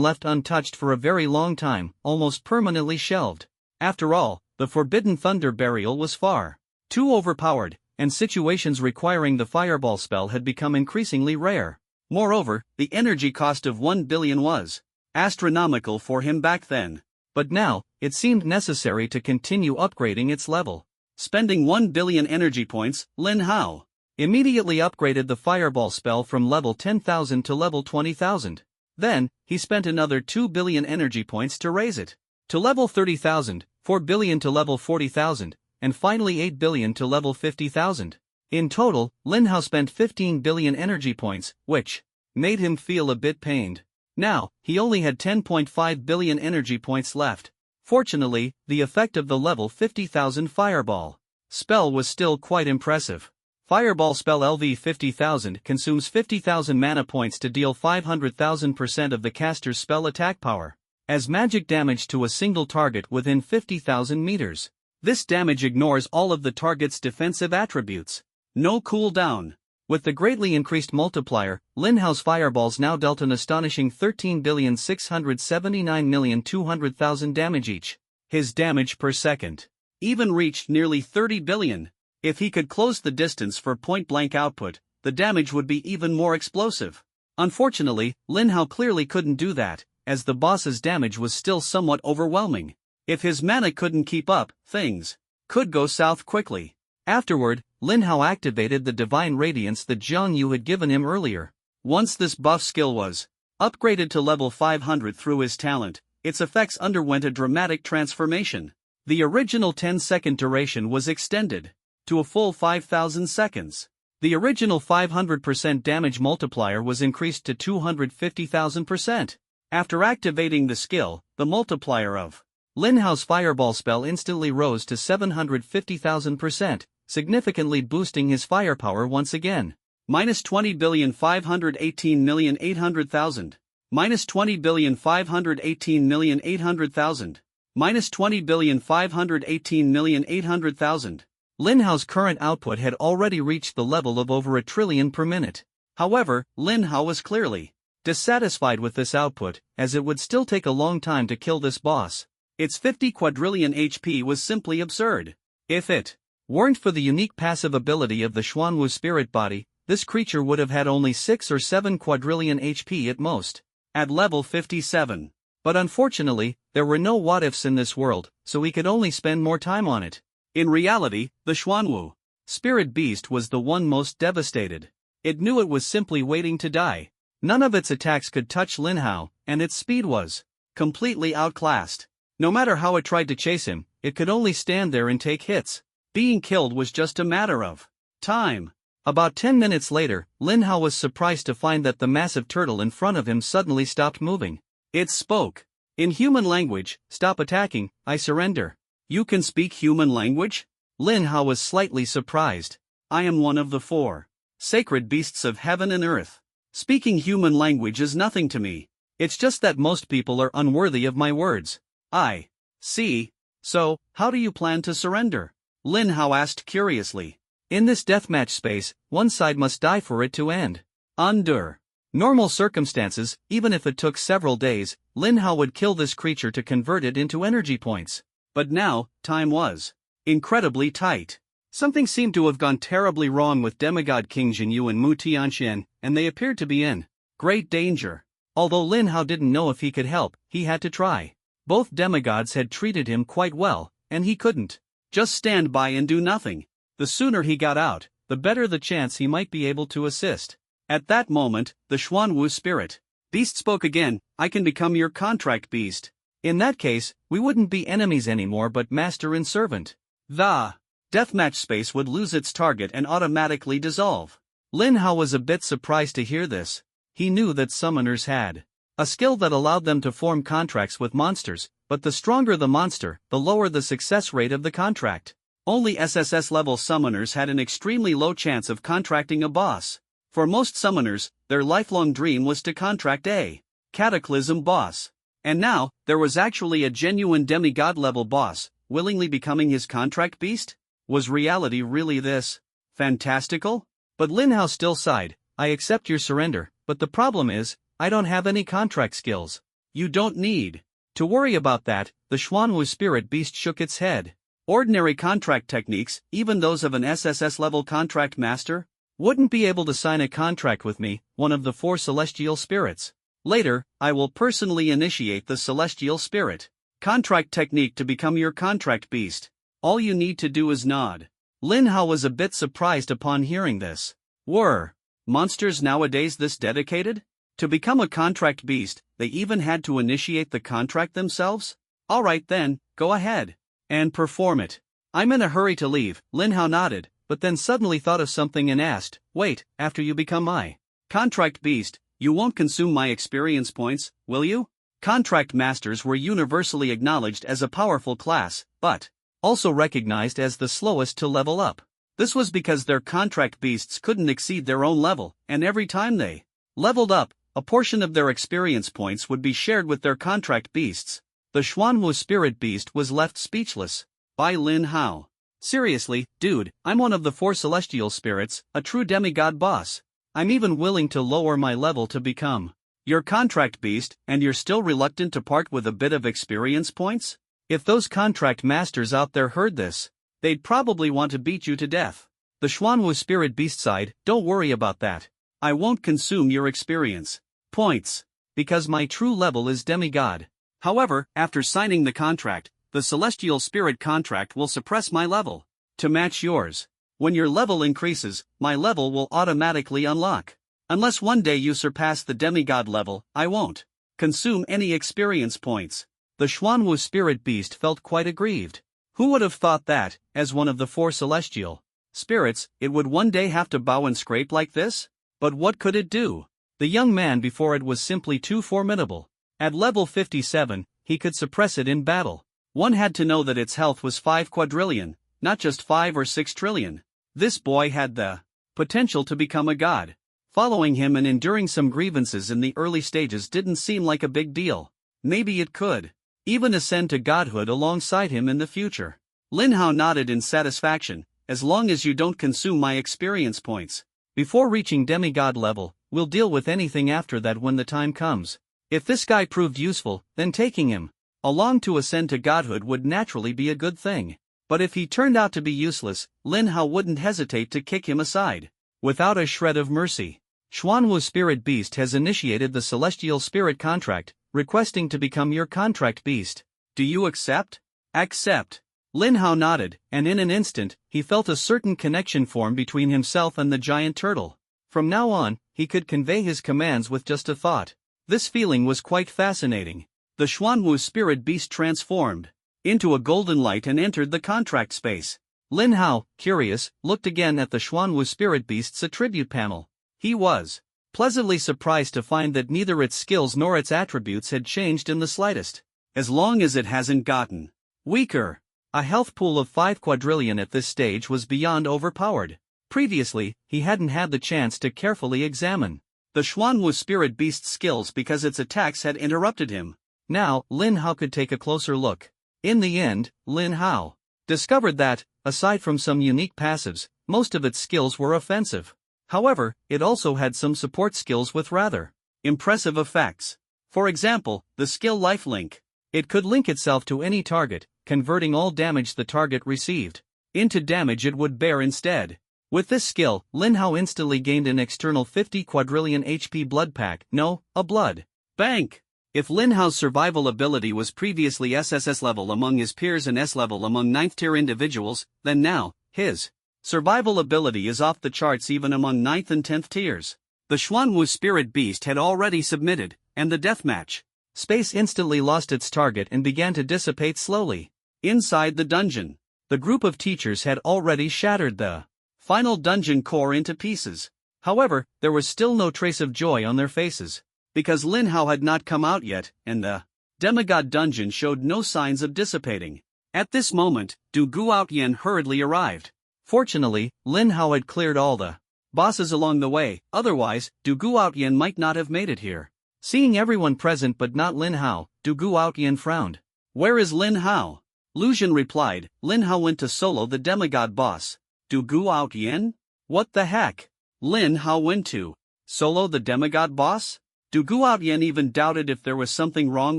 Speaker 1: left untouched for a very long time, almost permanently shelved. After all, the Forbidden Thunder Burial was far too overpowered, and situations requiring the Fireball spell had become increasingly rare.
Speaker 2: Moreover, the energy cost of 1 billion was astronomical for him back then.
Speaker 1: But now, it seemed necessary to continue upgrading its level.
Speaker 2: Spending 1 billion energy points, Lin Hao
Speaker 1: immediately upgraded the fireball spell from level 10,000 to level 20,000. Then, he spent another 2 billion energy points to raise it to level 30,000, 4 billion to level 40,000, and finally 8 billion to level 50,000. In total, Lin Hao spent 15 billion energy points, which made him feel a bit pained. Now, he only had 10.5 billion energy points left. Fortunately, the effect of the level 50,000 fireball spell was still quite impressive. Fireball spell LV 50,000 consumes 50,000 mana points to deal 500,000% of the caster's spell attack power as magic damage to a single target within 50,000 meters. This damage ignores all of the target's defensive attributes. No cooldown. With the greatly increased multiplier, Lin Hao's fireballs now dealt an astonishing 13,679,200,000 damage each. His damage per second even reached nearly 30 billion. If he could close the distance for point-blank output, the damage would be even more explosive. Unfortunately, Lin Hao clearly couldn't do that, as the boss's damage was still somewhat overwhelming. If his mana couldn't keep up, things could go south quickly. Afterward, Lin Hao activated the Divine Radiance that Zhang Yu had given him earlier. Once this buff skill was upgraded to level 500 through his talent, its effects underwent a dramatic transformation. The original 10-second duration was extended to a full 5,000 seconds. The original 500% damage multiplier was increased to 250,000%. After activating the skill, the multiplier of Lin Hao's fireball spell instantly rose to 750,000%, significantly boosting his firepower once again. Minus 20,518,800,000. Minus 20,518,800,000. Minus 20,518,800,000. Lin Hao's current output had already reached the level of over a trillion per minute. However, Lin Hao was clearly dissatisfied with this output, as it would still take a long time to kill this boss. Its 50 quadrillion HP was simply absurd. If it weren't for the unique passive ability of the Xuanwu spirit body, this creature would have had only 6 or 7 quadrillion HP at most, at level 57. But unfortunately, there were no what-ifs in this world, so he could only spend more time on it. In reality, the Xuanwu spirit beast was the one most devastated. It knew it was simply waiting to die. None of its attacks could touch Lin Hao, and its speed was completely outclassed. No matter how it tried to chase him, it could only stand there and take hits. Being killed was just a matter of time. About 10 minutes later, Lin Hao was surprised to find that the massive turtle in front of him suddenly stopped moving. It spoke in human language. "Stop attacking, I surrender." "You can speak human language?" Lin Hao was slightly surprised. "I am one of the 4 sacred beasts of heaven and earth. Speaking human language is nothing to me. It's just that most people are unworthy of my words." "I see. So, how do you plan to surrender?" Lin Hao asked curiously. "In this deathmatch space, one side must die for it to end. Under normal circumstances, even if it took several days, Lin Hao would kill this creature to convert it into energy points. But now, time was incredibly tight. Something seemed to have gone terribly wrong with demigod King Jinyu and Mu Tianxian, and they appeared to be in great danger. Although Lin Hao didn't know if he could help, he had to try. Both demigods had treated him quite well, and he couldn't just stand by and do nothing. The sooner he got out, the better the chance he might be able to assist. At that moment, the Xuanwu spirit beast spoke again. "I can become your contract beast. In that case, we wouldn't be enemies anymore but master and servant." The deathmatch space would lose its target and automatically dissolve. Lin Hao was a bit surprised to hear this. He knew that summoners had a skill that allowed them to form contracts with monsters, but the stronger the monster, the lower the success rate of the contract. Only SSS level summoners had an extremely low chance of contracting a boss. For most summoners, their lifelong dream was to contract a Cataclysm boss. And now, there was actually a genuine demigod level boss, willingly becoming his contract beast? Was reality really this fantastical? But Lin Hao still sighed. "I accept your surrender, but the problem is, I don't have any contract skills." "You don't need to worry about that," the Xuanwu spirit beast shook its head. "Ordinary contract techniques, even those of an SSS level contract master, wouldn't be able to sign a contract with me, one of the 4 celestial spirits. Later, I will personally initiate the celestial spirit contract technique to become your contract beast. All you need to do is nod
Speaker 2: Lin Hao was a bit surprised upon hearing this. Were monsters nowadays this dedicated? To become a contract beast, they even had to initiate the contract themselves? Alright then, go ahead. And perform it. I'm in a hurry to leave, Lin Hao nodded, but then suddenly thought of something and asked, wait, after you become my contract beast, you won't consume my experience points, will you? Contract masters were universally acknowledged as a powerful class, but also recognized as the slowest to level up. This was because their contract beasts couldn't exceed their own level, and every time they leveled up, a portion of their experience points would be shared with their contract beasts. The Xuanwu spirit beast was left speechless. By Lin Hao. Seriously, dude, I'm one of the 4 celestial spirits, a true demigod boss. I'm even willing to lower my level to become your contract beast, and you're still reluctant to part with a bit of experience points? If those contract masters out there heard this, they'd probably want to beat you to death. The Xuanwu spirit beast sighed, don't worry about that. I won't consume your experience points, because my true level is demigod. However, after signing the contract, the celestial spirit contract will suppress my level to match yours. When your level increases, my level will automatically unlock. Unless one day you surpass the demigod level, I won't consume any experience points. The Xuanwu spirit beast felt quite aggrieved. Who would have thought that, as one of the 4 celestial spirits, it would one day have to bow and scrape like this? But what could it do? The young man before it was simply too formidable. At level 57, he could suppress it in battle. One had to know that its health was 5 quadrillion, not just 5 or 6 trillion. This boy had the potential to become a god. Following him and enduring some grievances in the early stages didn't seem like a big deal. Maybe it could even ascend to godhood alongside him in the future. Lin Hao nodded in satisfaction, as long as you don't consume my experience points. Before reaching demigod level, we'll deal with anything after that when the time comes. If this guy proved useful, then taking him along to ascend to godhood would naturally be a good thing. But if he turned out to be useless, Lin Hao wouldn't hesitate to kick him aside. Without a shred of mercy. Xuanwu Spirit Beast has initiated the Celestial Spirit Contract, requesting to become your contract beast. Do you accept? Accept. Lin Hao nodded, and in an instant, he felt a certain connection form between himself and the giant turtle. From now on, he could convey his commands with just a thought. This feeling was quite fascinating. The Xuanwu Spirit Beast transformed into a golden light and entered the contract space. Lin Hao, curious, looked again at the Xuanwu Spirit Beast's attribute panel. He was pleasantly surprised to find that neither its skills nor its attributes had changed in the slightest. As long as it hasn't gotten weaker. A health pool of 5 quadrillion at this stage was beyond overpowered. Previously, he hadn't had the chance to carefully examine the Xuanwu Spirit Beast's skills because its attacks had interrupted him. Now, Lin Hao could take a closer look. In the end, Lin Hao discovered that, aside from some unique passives, most of its skills were offensive. However, it also had some support skills with rather impressive effects. For example, the skill Lifelink. It could link itself to any target, converting all damage the target received into damage it would bear instead. With this skill, Lin Hao instantly gained an external 50 quadrillion HP blood pack, a blood bank. If Lin Hao's survival ability was previously SSS level among his peers and S level among 9th tier individuals, then now, his survival ability is off the charts even among 9th and 10th tiers. The Xuanwu Spirit Beast had already submitted, and the deathmatch space instantly lost its target and began to dissipate slowly. Inside the dungeon, the group of teachers had already shattered the final dungeon core into pieces. However, there was still no trace of joy on their faces. Because Lin Hao had not come out yet, and the demigod dungeon showed no signs of dissipating. At this moment, Du Guotian hurriedly arrived. Fortunately, Lin Hao had cleared all the bosses along the way, otherwise, Du Guotian might not have made it here. Seeing everyone present but not Lin Hao, Du Guotian frowned. Where is Lin Hao? Lu Xun replied, Lin Hao went to solo the demigod boss. Du Guotian? What the heck? Lin Hao went to solo the demigod boss? Du Guotian even doubted if there was something wrong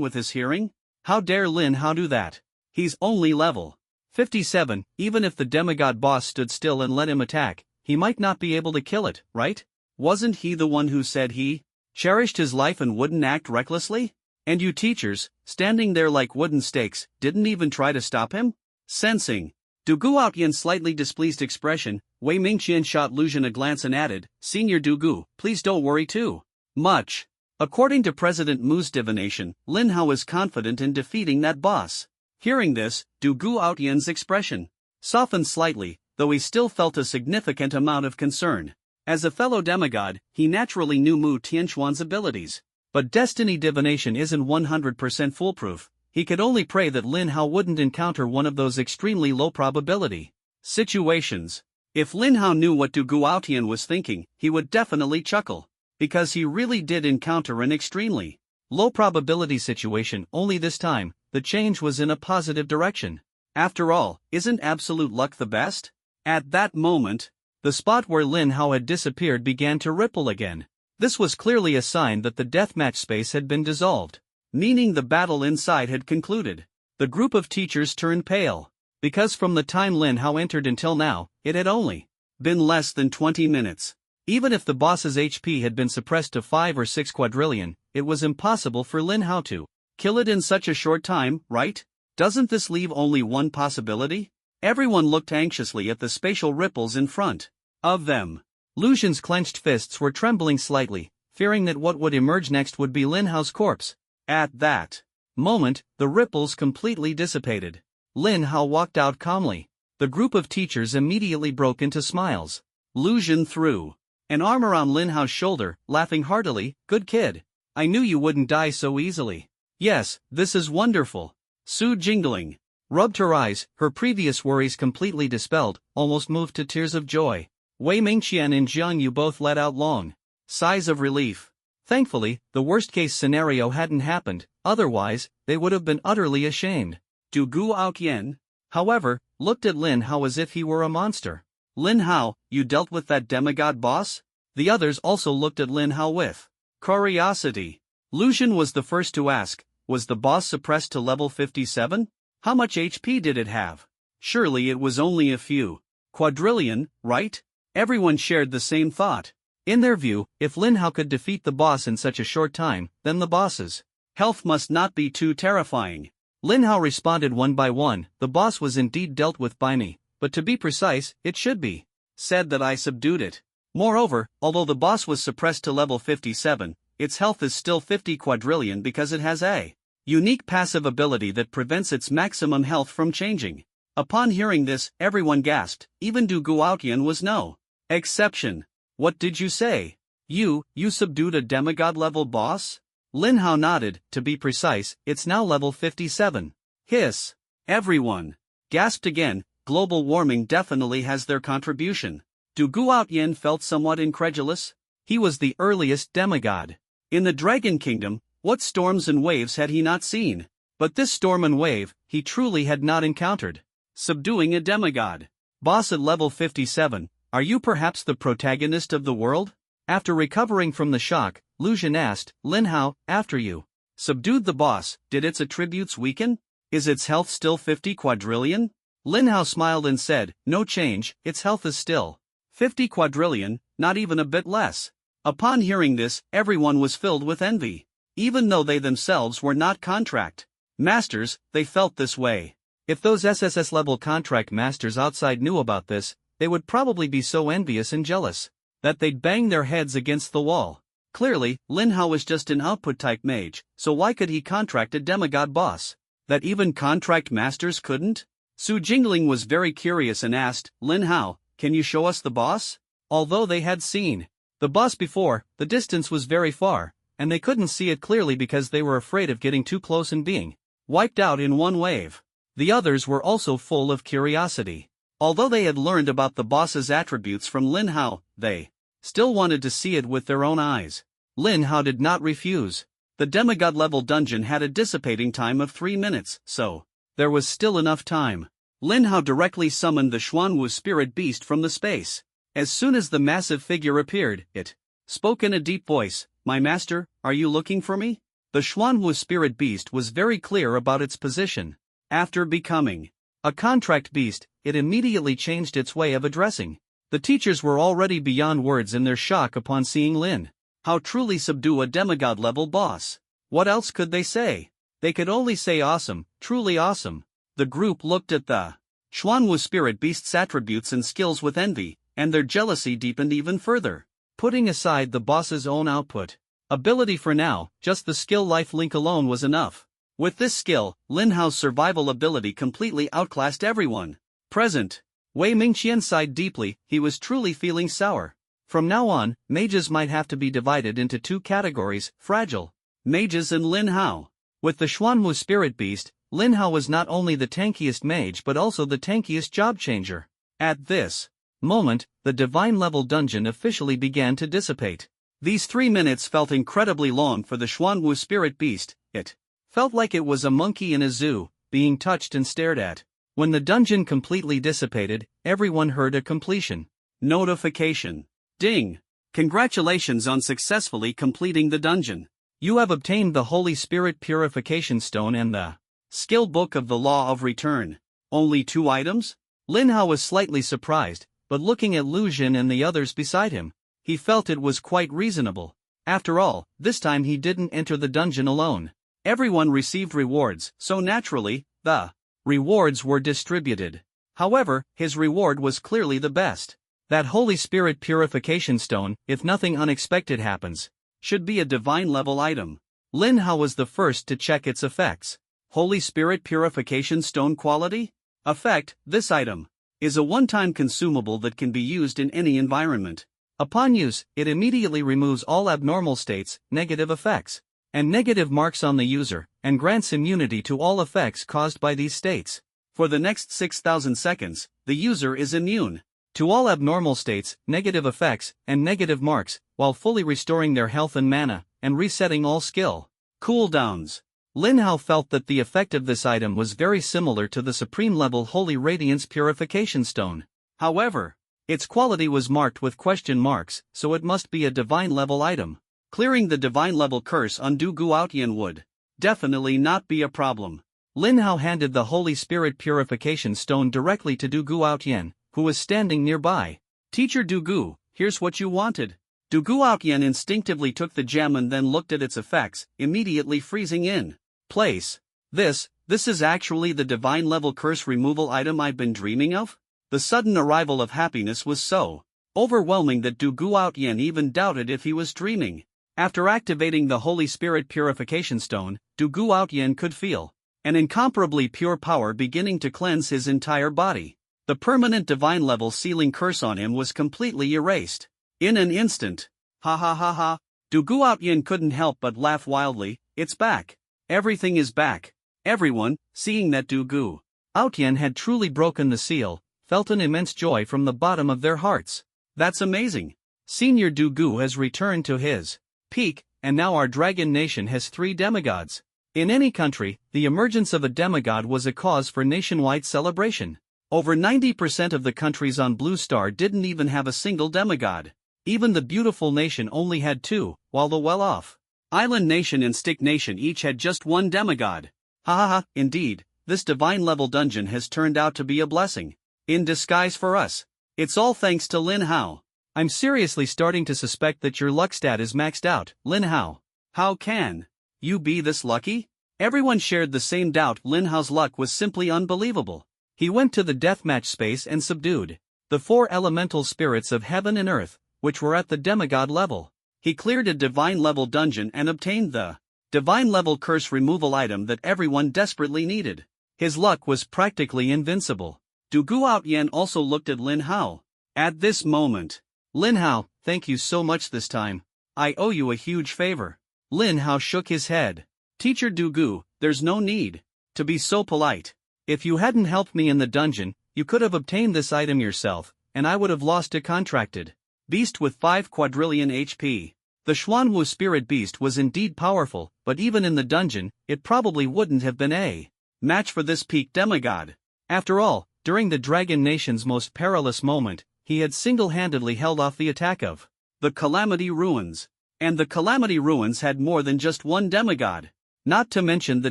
Speaker 2: with his hearing. How dare Lin Hao do that? He's only level 57, even if the demigod boss stood still and let him attack, he might not be able to kill it, right? Wasn't he the one who said he cherished his life and wouldn't act recklessly? And you teachers, standing there like wooden stakes, didn't even try to stop him? Sensing Du Guotian's slightly displeased expression, Wei Mingqian shot Lu Xun a glance and added, Senior Du Gu, please don't worry too much. According to President Mu's divination, Lin Hao is confident in defeating that boss. Hearing this, Du Guotian's expression softened slightly, though he still felt a significant amount of concern. As a fellow demigod, he naturally knew Mu Tianxuan's abilities. But destiny divination isn't 100% foolproof. He could only pray that Lin Hao wouldn't encounter one of those extremely low probability situations. If Lin Hao knew what Du Guotian was thinking, he would definitely chuckle. Because he really did encounter an extremely low probability situation, only this time, the change was in a positive direction. After all, isn't absolute luck the best? At that moment, the spot where Lin Hao had disappeared began to ripple again. This was clearly a sign that the deathmatch space had been dissolved, meaning the battle inside had concluded. The group of teachers turned pale, because from the time Lin Hao entered until now, it had only been less than 20 minutes. Even if the boss's HP had been suppressed to 5 or 6 quadrillion, it was impossible for Lin Hao to kill it in such a short time, right? Doesn't this leave only one possibility? Everyone looked anxiously at the spatial ripples in front of them. Lu Xun's clenched fists were trembling slightly, fearing that what would emerge next would be Lin Hao's corpse. At that moment, the ripples completely dissipated. Lin Hao walked out calmly. The group of teachers immediately broke into smiles. Lu Xun threw an arm around Lin Hao's shoulder, laughing heartily, "Good kid. I knew you wouldn't die so easily." "Yes, this is wonderful." Su Jingling rubbed her eyes, her previous worries completely dispelled, almost moved to tears of joy. Wei Mingqian and Jiang Yu both let out long sighs of relief. Thankfully, the worst-case scenario hadn't happened, otherwise, they would have been utterly ashamed. Du Guotian, however, looked at Lin Hao as if he were a monster. "Lin Hao, you dealt with that demigod boss?" The others also looked at Lin Hao with curiosity. Lu Xun was the first to ask, was the boss suppressed to level 57? How much HP did it have? Surely it was only a few quadrillion, right? Everyone shared the same thought. In their view, if Lin Hao could defeat the boss in such a short time, then the boss's health must not be too terrifying. Lin Hao responded one by one, "The boss was indeed dealt with by me, but to be precise, it should be said that I subdued it. Moreover, although the boss was suppressed to level 57, its health is still 50 quadrillion because it has a unique passive ability that prevents its maximum health from changing." Upon hearing this, everyone gasped, even Du Guotian was no exception. "What did you say? You subdued a demigod-level boss?" Lin Hao nodded. "To be precise, it's now level 57. Hiss. Everyone gasped again. Global warming definitely has their contribution. Du Guotian felt somewhat incredulous. He was the earliest demigod. In the Dragon Kingdom, what storms and waves had he not seen? But this storm and wave, he truly had not encountered. Subduing a demigod boss at level 57, are you perhaps the protagonist of the world? After recovering from the shock, Lu Xun asked, "Lin Hao, after you subdued the boss, did its attributes weaken? Is its health still 50 quadrillion? Lin Hao smiled and said, "No change, its health is still 50 quadrillion, not even a bit less." Upon hearing this, everyone was filled with envy. Even though they themselves were not contract masters, they felt this way. If those SSS-level contract masters outside knew about this, they would probably be so envious and jealous that they'd bang their heads against the wall. Clearly, Lin Hao was just an output-type mage, so why could he contract a demigod boss that even contract masters couldn't? Su Jingling was very curious and asked, "Lin Hao, can you show us the boss?" Although they had seen the boss before, the distance was very far, and they couldn't see it clearly because they were afraid of getting too close and being wiped out in one wave. The others were also full of curiosity. Although they had learned about the boss's attributes from Lin Hao, they still wanted to see it with their own eyes. Lin Hao did not refuse. The demigod-level dungeon had a dissipating time of 3 minutes, so there was still enough time. Lin Hao directly summoned the Xuanwu spirit beast from the space. As soon as the massive figure appeared, it spoke in a deep voice, "My master, are you looking for me?" The Xuanwu spirit beast was very clear about its position. After becoming a contract beast, it immediately changed its way of addressing. The teachers were already beyond words in their shock upon seeing Lin Hao truly subdue a demigod-level boss. What else could they say? They could only say awesome, truly awesome. The group looked at the Xuanwu spirit beasts' attributes and skills with envy, and their jealousy deepened even further.
Speaker 1: Putting aside the boss's own output, ability for now, just the skill life link alone was enough.
Speaker 2: With this skill, Lin Hao's survival ability completely outclassed everyone present.
Speaker 1: Wei Mingqian sighed deeply, he was truly feeling sour. From now on, mages might have to be divided into two categories, fragile
Speaker 2: mages and Lin Hao.
Speaker 1: With the Xuanwu spirit beast, Lin Hao was not only the tankiest mage but also the tankiest job changer.
Speaker 2: At this
Speaker 1: moment, the divine level dungeon officially began to dissipate.
Speaker 2: These 3 minutes felt incredibly long for the Xuanwu spirit beast. It
Speaker 1: felt like it was a monkey in a zoo, being touched and stared at. When the dungeon completely dissipated, everyone heard a completion
Speaker 2: notification. Ding! Congratulations on successfully completing the dungeon.
Speaker 1: You have obtained the Holy Spirit Purification Stone and the
Speaker 2: Skill Book of the Law of Return. Only 2 items?
Speaker 1: Lin Hao was slightly surprised, but looking at Lu Jin and the others beside him, he felt it was quite reasonable. After all, this time he didn't enter the dungeon alone.
Speaker 2: Everyone received rewards, so naturally, the
Speaker 1: rewards were distributed. However, his reward was clearly the best. That Holy Spirit Purification Stone, if nothing unexpected happens,
Speaker 2: should be a divine level item.
Speaker 1: Lin Hao was the first to check its effects.
Speaker 2: Holy Spirit Purification Stone quality? Effect: this item is a one-time consumable that can be used in any environment.
Speaker 1: Upon use, it immediately removes all abnormal states, negative effects, and negative marks on the user, and grants immunity to all effects caused by these states.
Speaker 2: For the next 6,000 seconds, the user is immune
Speaker 1: to all abnormal states, negative effects, and negative marks, while fully restoring their health and mana, and resetting all skill
Speaker 2: cooldowns.
Speaker 1: Lin Hao felt that the effect of this item was very similar to the Supreme Level Holy Radiance Purification Stone.
Speaker 2: However,
Speaker 1: its quality was marked with question marks, so it must be a divine level item.
Speaker 2: Clearing the divine level curse on Du Guotian would definitely not be a problem.
Speaker 1: Lin Hao handed the Holy Spirit Purification Stone directly to Du Guotian, who was standing nearby.
Speaker 2: Teacher Du Gu, here's what you wanted. Du Guotian instinctively took the gem and then looked at its effects, immediately freezing in place. This is actually the divine level curse removal item I've been dreaming of? The sudden arrival of happiness was so overwhelming that Du Guotian even doubted if he was dreaming. After activating the Holy Spirit Purification Stone, Du Guotian could feel an incomparably pure power beginning to cleanse his entire body. The permanent divine level sealing curse on him was completely erased. In an instant.
Speaker 1: Ha ha ha ha.
Speaker 2: Du Guotian couldn't help but laugh wildly. It's back. Everything is back. Everyone, seeing that Du
Speaker 1: Guotian had truly broken the seal, felt an immense joy from the bottom of their hearts.
Speaker 2: That's amazing.
Speaker 1: Senior Du Gu has returned to his peak, and now our dragon nation has 3 demigods. In any country, the emergence of a demigod was a cause for nationwide celebration. Over 90% of the countries on Blue Star didn't even have a single demigod. Even the beautiful nation only had 2, while the well-off
Speaker 2: Island Nation and Stick Nation each had just 1 demigod.
Speaker 1: Ha ha ha,
Speaker 2: indeed, this divine level dungeon has turned out to be a blessing in disguise for us. It's all thanks to Lin Hao.
Speaker 1: I'm seriously starting to suspect that your luck stat is maxed out, Lin Hao.
Speaker 2: How can you be this lucky? Everyone shared the same doubt. Lin Hao's luck was simply unbelievable.
Speaker 1: He went to the deathmatch space and subdued the 4 elemental spirits of heaven and earth, which were at the demigod level.
Speaker 2: He cleared a divine level dungeon and obtained the divine level curse removal item that everyone desperately needed.
Speaker 1: His luck was practically invincible.
Speaker 2: Du Guotian also looked at Lin Hao. At this moment,
Speaker 1: Lin Hao, thank you so much this time. I owe you a huge favor. Lin Hao shook his head.
Speaker 2: Teacher Du Gu, there's no need to be so polite.
Speaker 1: If you hadn't helped me in the dungeon, you could have obtained this item yourself, and I would have lost a contracted beast with 5 quadrillion HP. The Xuanwu spirit beast was indeed powerful, but even in the dungeon, it probably wouldn't have been a
Speaker 2: match for this peak demigod.
Speaker 1: After all, during the Dragon Nation's most perilous moment, he had single-handedly held off the attack of
Speaker 2: the Calamity Ruins. And the Calamity Ruins had more than just 1 demigod.
Speaker 1: Not to mention the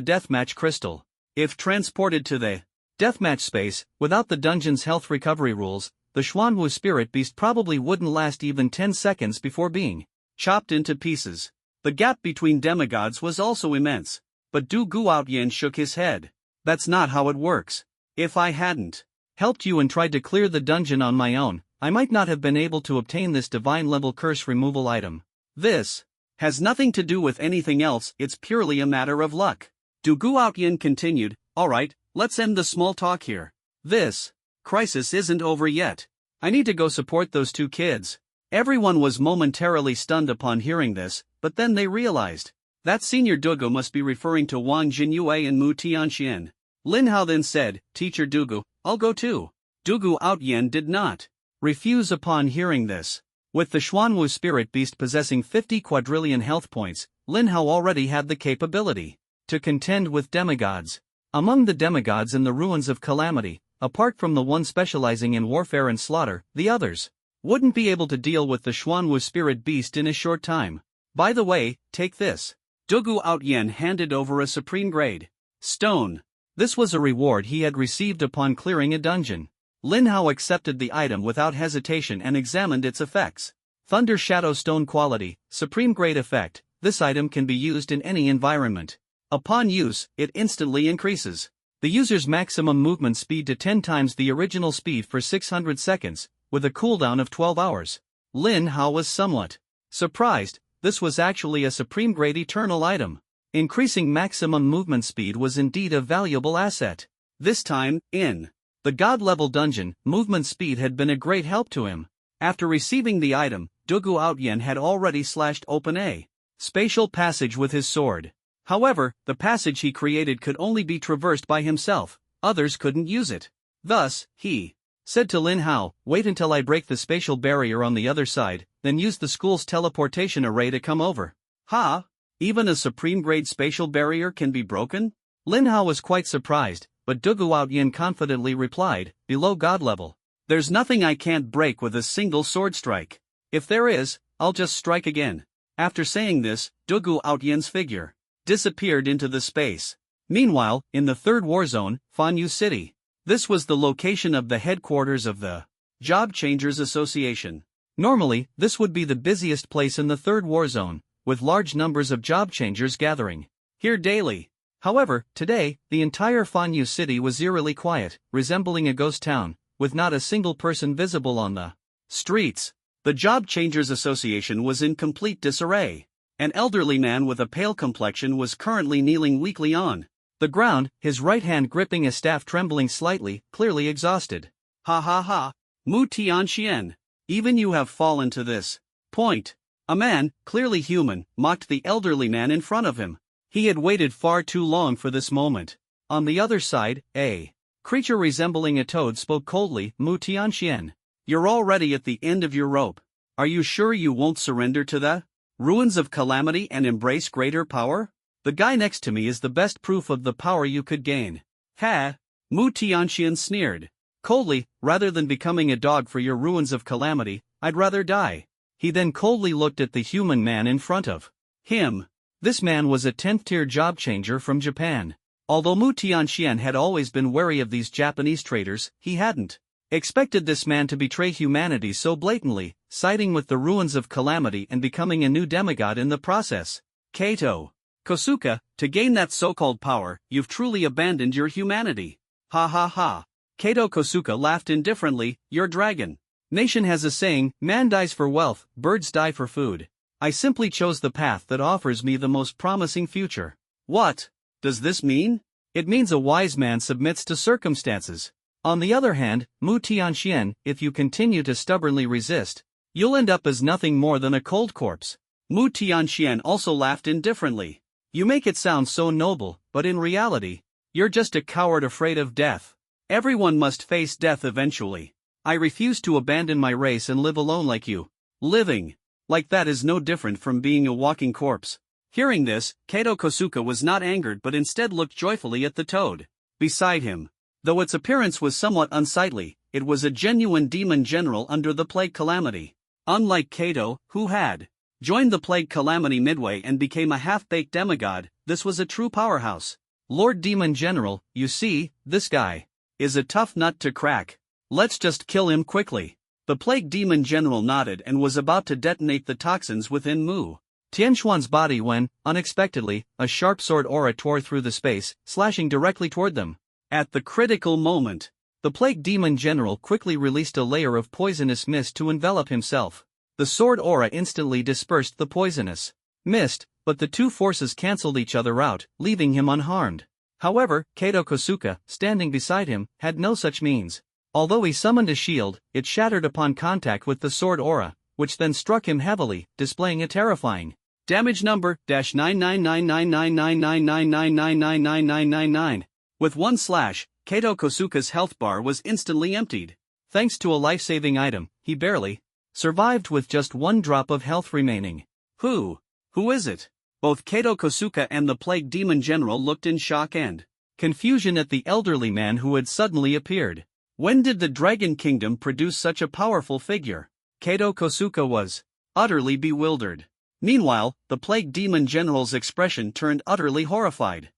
Speaker 1: Deathmatch Crystal.
Speaker 2: If transported to the
Speaker 1: Deathmatch space, without the dungeon's health recovery rules, the Xuanwu spirit beast probably wouldn't last even 10 seconds before being
Speaker 2: chopped into pieces. The gap between demigods was also immense. But Du Guotian shook his head. That's not how it works. If I hadn't
Speaker 1: helped you and tried to clear the dungeon on my own, I might not have been able to obtain this divine-level curse removal item.
Speaker 2: This has nothing to do with anything else, it's purely a matter of luck. Du Guotian continued, alright, let's end the small talk here. This crisis isn't over yet. I need to go support those 2 kids. Everyone was momentarily stunned upon hearing this, but then they realized that Senior Dugu must be referring to Wang Jinyue and Mu Tianxian. Lin Hao then said, Teacher Dugu, I'll go too. Du Guotian did not refuse upon hearing this. With the Xuanwu spirit beast possessing 50 quadrillion health points, Lin Hao already had the capability to contend with demigods. Among the demigods in the ruins of Calamity, apart from the one specializing in warfare and slaughter, the others wouldn't be able to deal with the Xuanwu spirit beast in a short time. By the way, take this. Du Guotian handed over a supreme grade stone. This was a reward he had received upon clearing a dungeon. Lin Hao accepted the item without hesitation and examined its effects. Thunder Shadow Stone quality, supreme grade effect. This item can be used in any environment. Upon use, it instantly increases the user's maximum movement speed to 10 times the original speed for 600 seconds, with a cooldown of 12 hours. Lin Hao was somewhat surprised. This was actually a supreme grade eternal item. Increasing maximum movement speed was indeed a valuable asset. This time, in the God-level dungeon, movement speed had been a great help to him. After receiving the item, Du Guotian had already slashed open a spatial passage with his sword. However, the passage he created could only be traversed by himself, others couldn't use it. Thus, he said to Lin Hao, wait until I break the spatial barrier on the other side, then use the school's teleportation array to come over. Ha! Even a supreme-grade spatial barrier can be broken? Lin Hao was quite surprised, but Du Guotian confidently replied, below God level. There's nothing I can't break with a single sword strike. If there is, I'll just strike again. After saying this, Du Guotian's figure disappeared into the space. Meanwhile, in the third war zone, Fanyu City. This was the location of the headquarters of the Job Changers Association. Normally, this would be the busiest place in the third war zone, with large numbers of job changers gathering here daily. However, today, the entire Fanyu City was eerily quiet, resembling a ghost town, with not a single person visible on the streets. The Job Changers Association was in complete disarray. An elderly man with a pale complexion was currently kneeling weakly on the ground, his right hand gripping a staff trembling slightly, clearly exhausted. Ha ha ha! Mu Tianxian! Even you have fallen to this point. A man, clearly human, mocked the elderly man in front of him. He had waited far too long for this moment. On the other side, a creature resembling a toad spoke coldly, Mu Tianxian. You're already at the end of your rope. Are you sure you won't surrender to the ruins of Calamity and embrace greater power? The guy next to me is the best proof of the power you could gain. Ha! Mu Tianxian sneered. Coldly, rather than becoming a dog for your ruins of Calamity, I'd rather die. He then coldly looked at the human man in front of him. This man was a 10th-tier job changer from Japan. Although Mu Tianxian had always been wary of these Japanese traitors, he hadn't expected this man to betray humanity so blatantly, siding with the ruins of Calamity and becoming a new demigod in the process. Kato Kosuka, to gain that so-called power, you've truly abandoned your humanity. Ha ha ha. Kato Kosuka laughed indifferently, your dragon nation has a saying, man dies for wealth, birds die for food. I simply chose the path that offers me the most promising future. What does this mean? It means a wise man submits to circumstances. On the other hand, Mu Tianxian, if you continue to stubbornly resist, you'll end up as nothing more than a cold corpse. Mu Tianxian also laughed indifferently. You make it sound so noble, but in reality, you're just a coward afraid of death. Everyone must face death eventually. I refuse to abandon my race and live alone like you. Living like that is no different from being a walking corpse. Hearing this, Kato Kosuka was not angered but instead looked joyfully at the toad beside him. Though its appearance was somewhat unsightly, it was a genuine demon general under the Plague Calamity. Unlike Kato, who had joined the Plague Calamity midway and became a half-baked demigod, this was a true powerhouse. Lord Demon General, you see, this guy is a tough nut to crack. Let's just kill him quickly. The Plague Demon General nodded and was about to detonate the toxins within Mu Tianxuan's body when, unexpectedly, a sharp sword aura tore through the space, slashing directly toward them. At the critical moment,
Speaker 1: The Plague Demon General quickly released a layer of poisonous mist to envelop himself. The sword aura instantly dispersed the poisonous mist, but the two forces cancelled each other out, leaving him unharmed. However, Kato Kosuke, standing beside him, had no such means. Although he summoned a shield, it shattered upon contact with the sword aura, which then struck him heavily, displaying a terrifying damage number -999999999999999. With one slash, Kato Kosuke's health bar was instantly emptied. Thanks to a life-saving item, he barely survived with just one drop of health remaining. Who is it? Both Kato Kosuke and the Plague Demon General looked in shock and confusion at the elderly man who had suddenly appeared. When did the Dragon Kingdom produce such a powerful figure? Kato Kosuke was utterly bewildered. Meanwhile, the Plague Demon General's expression turned utterly horrified.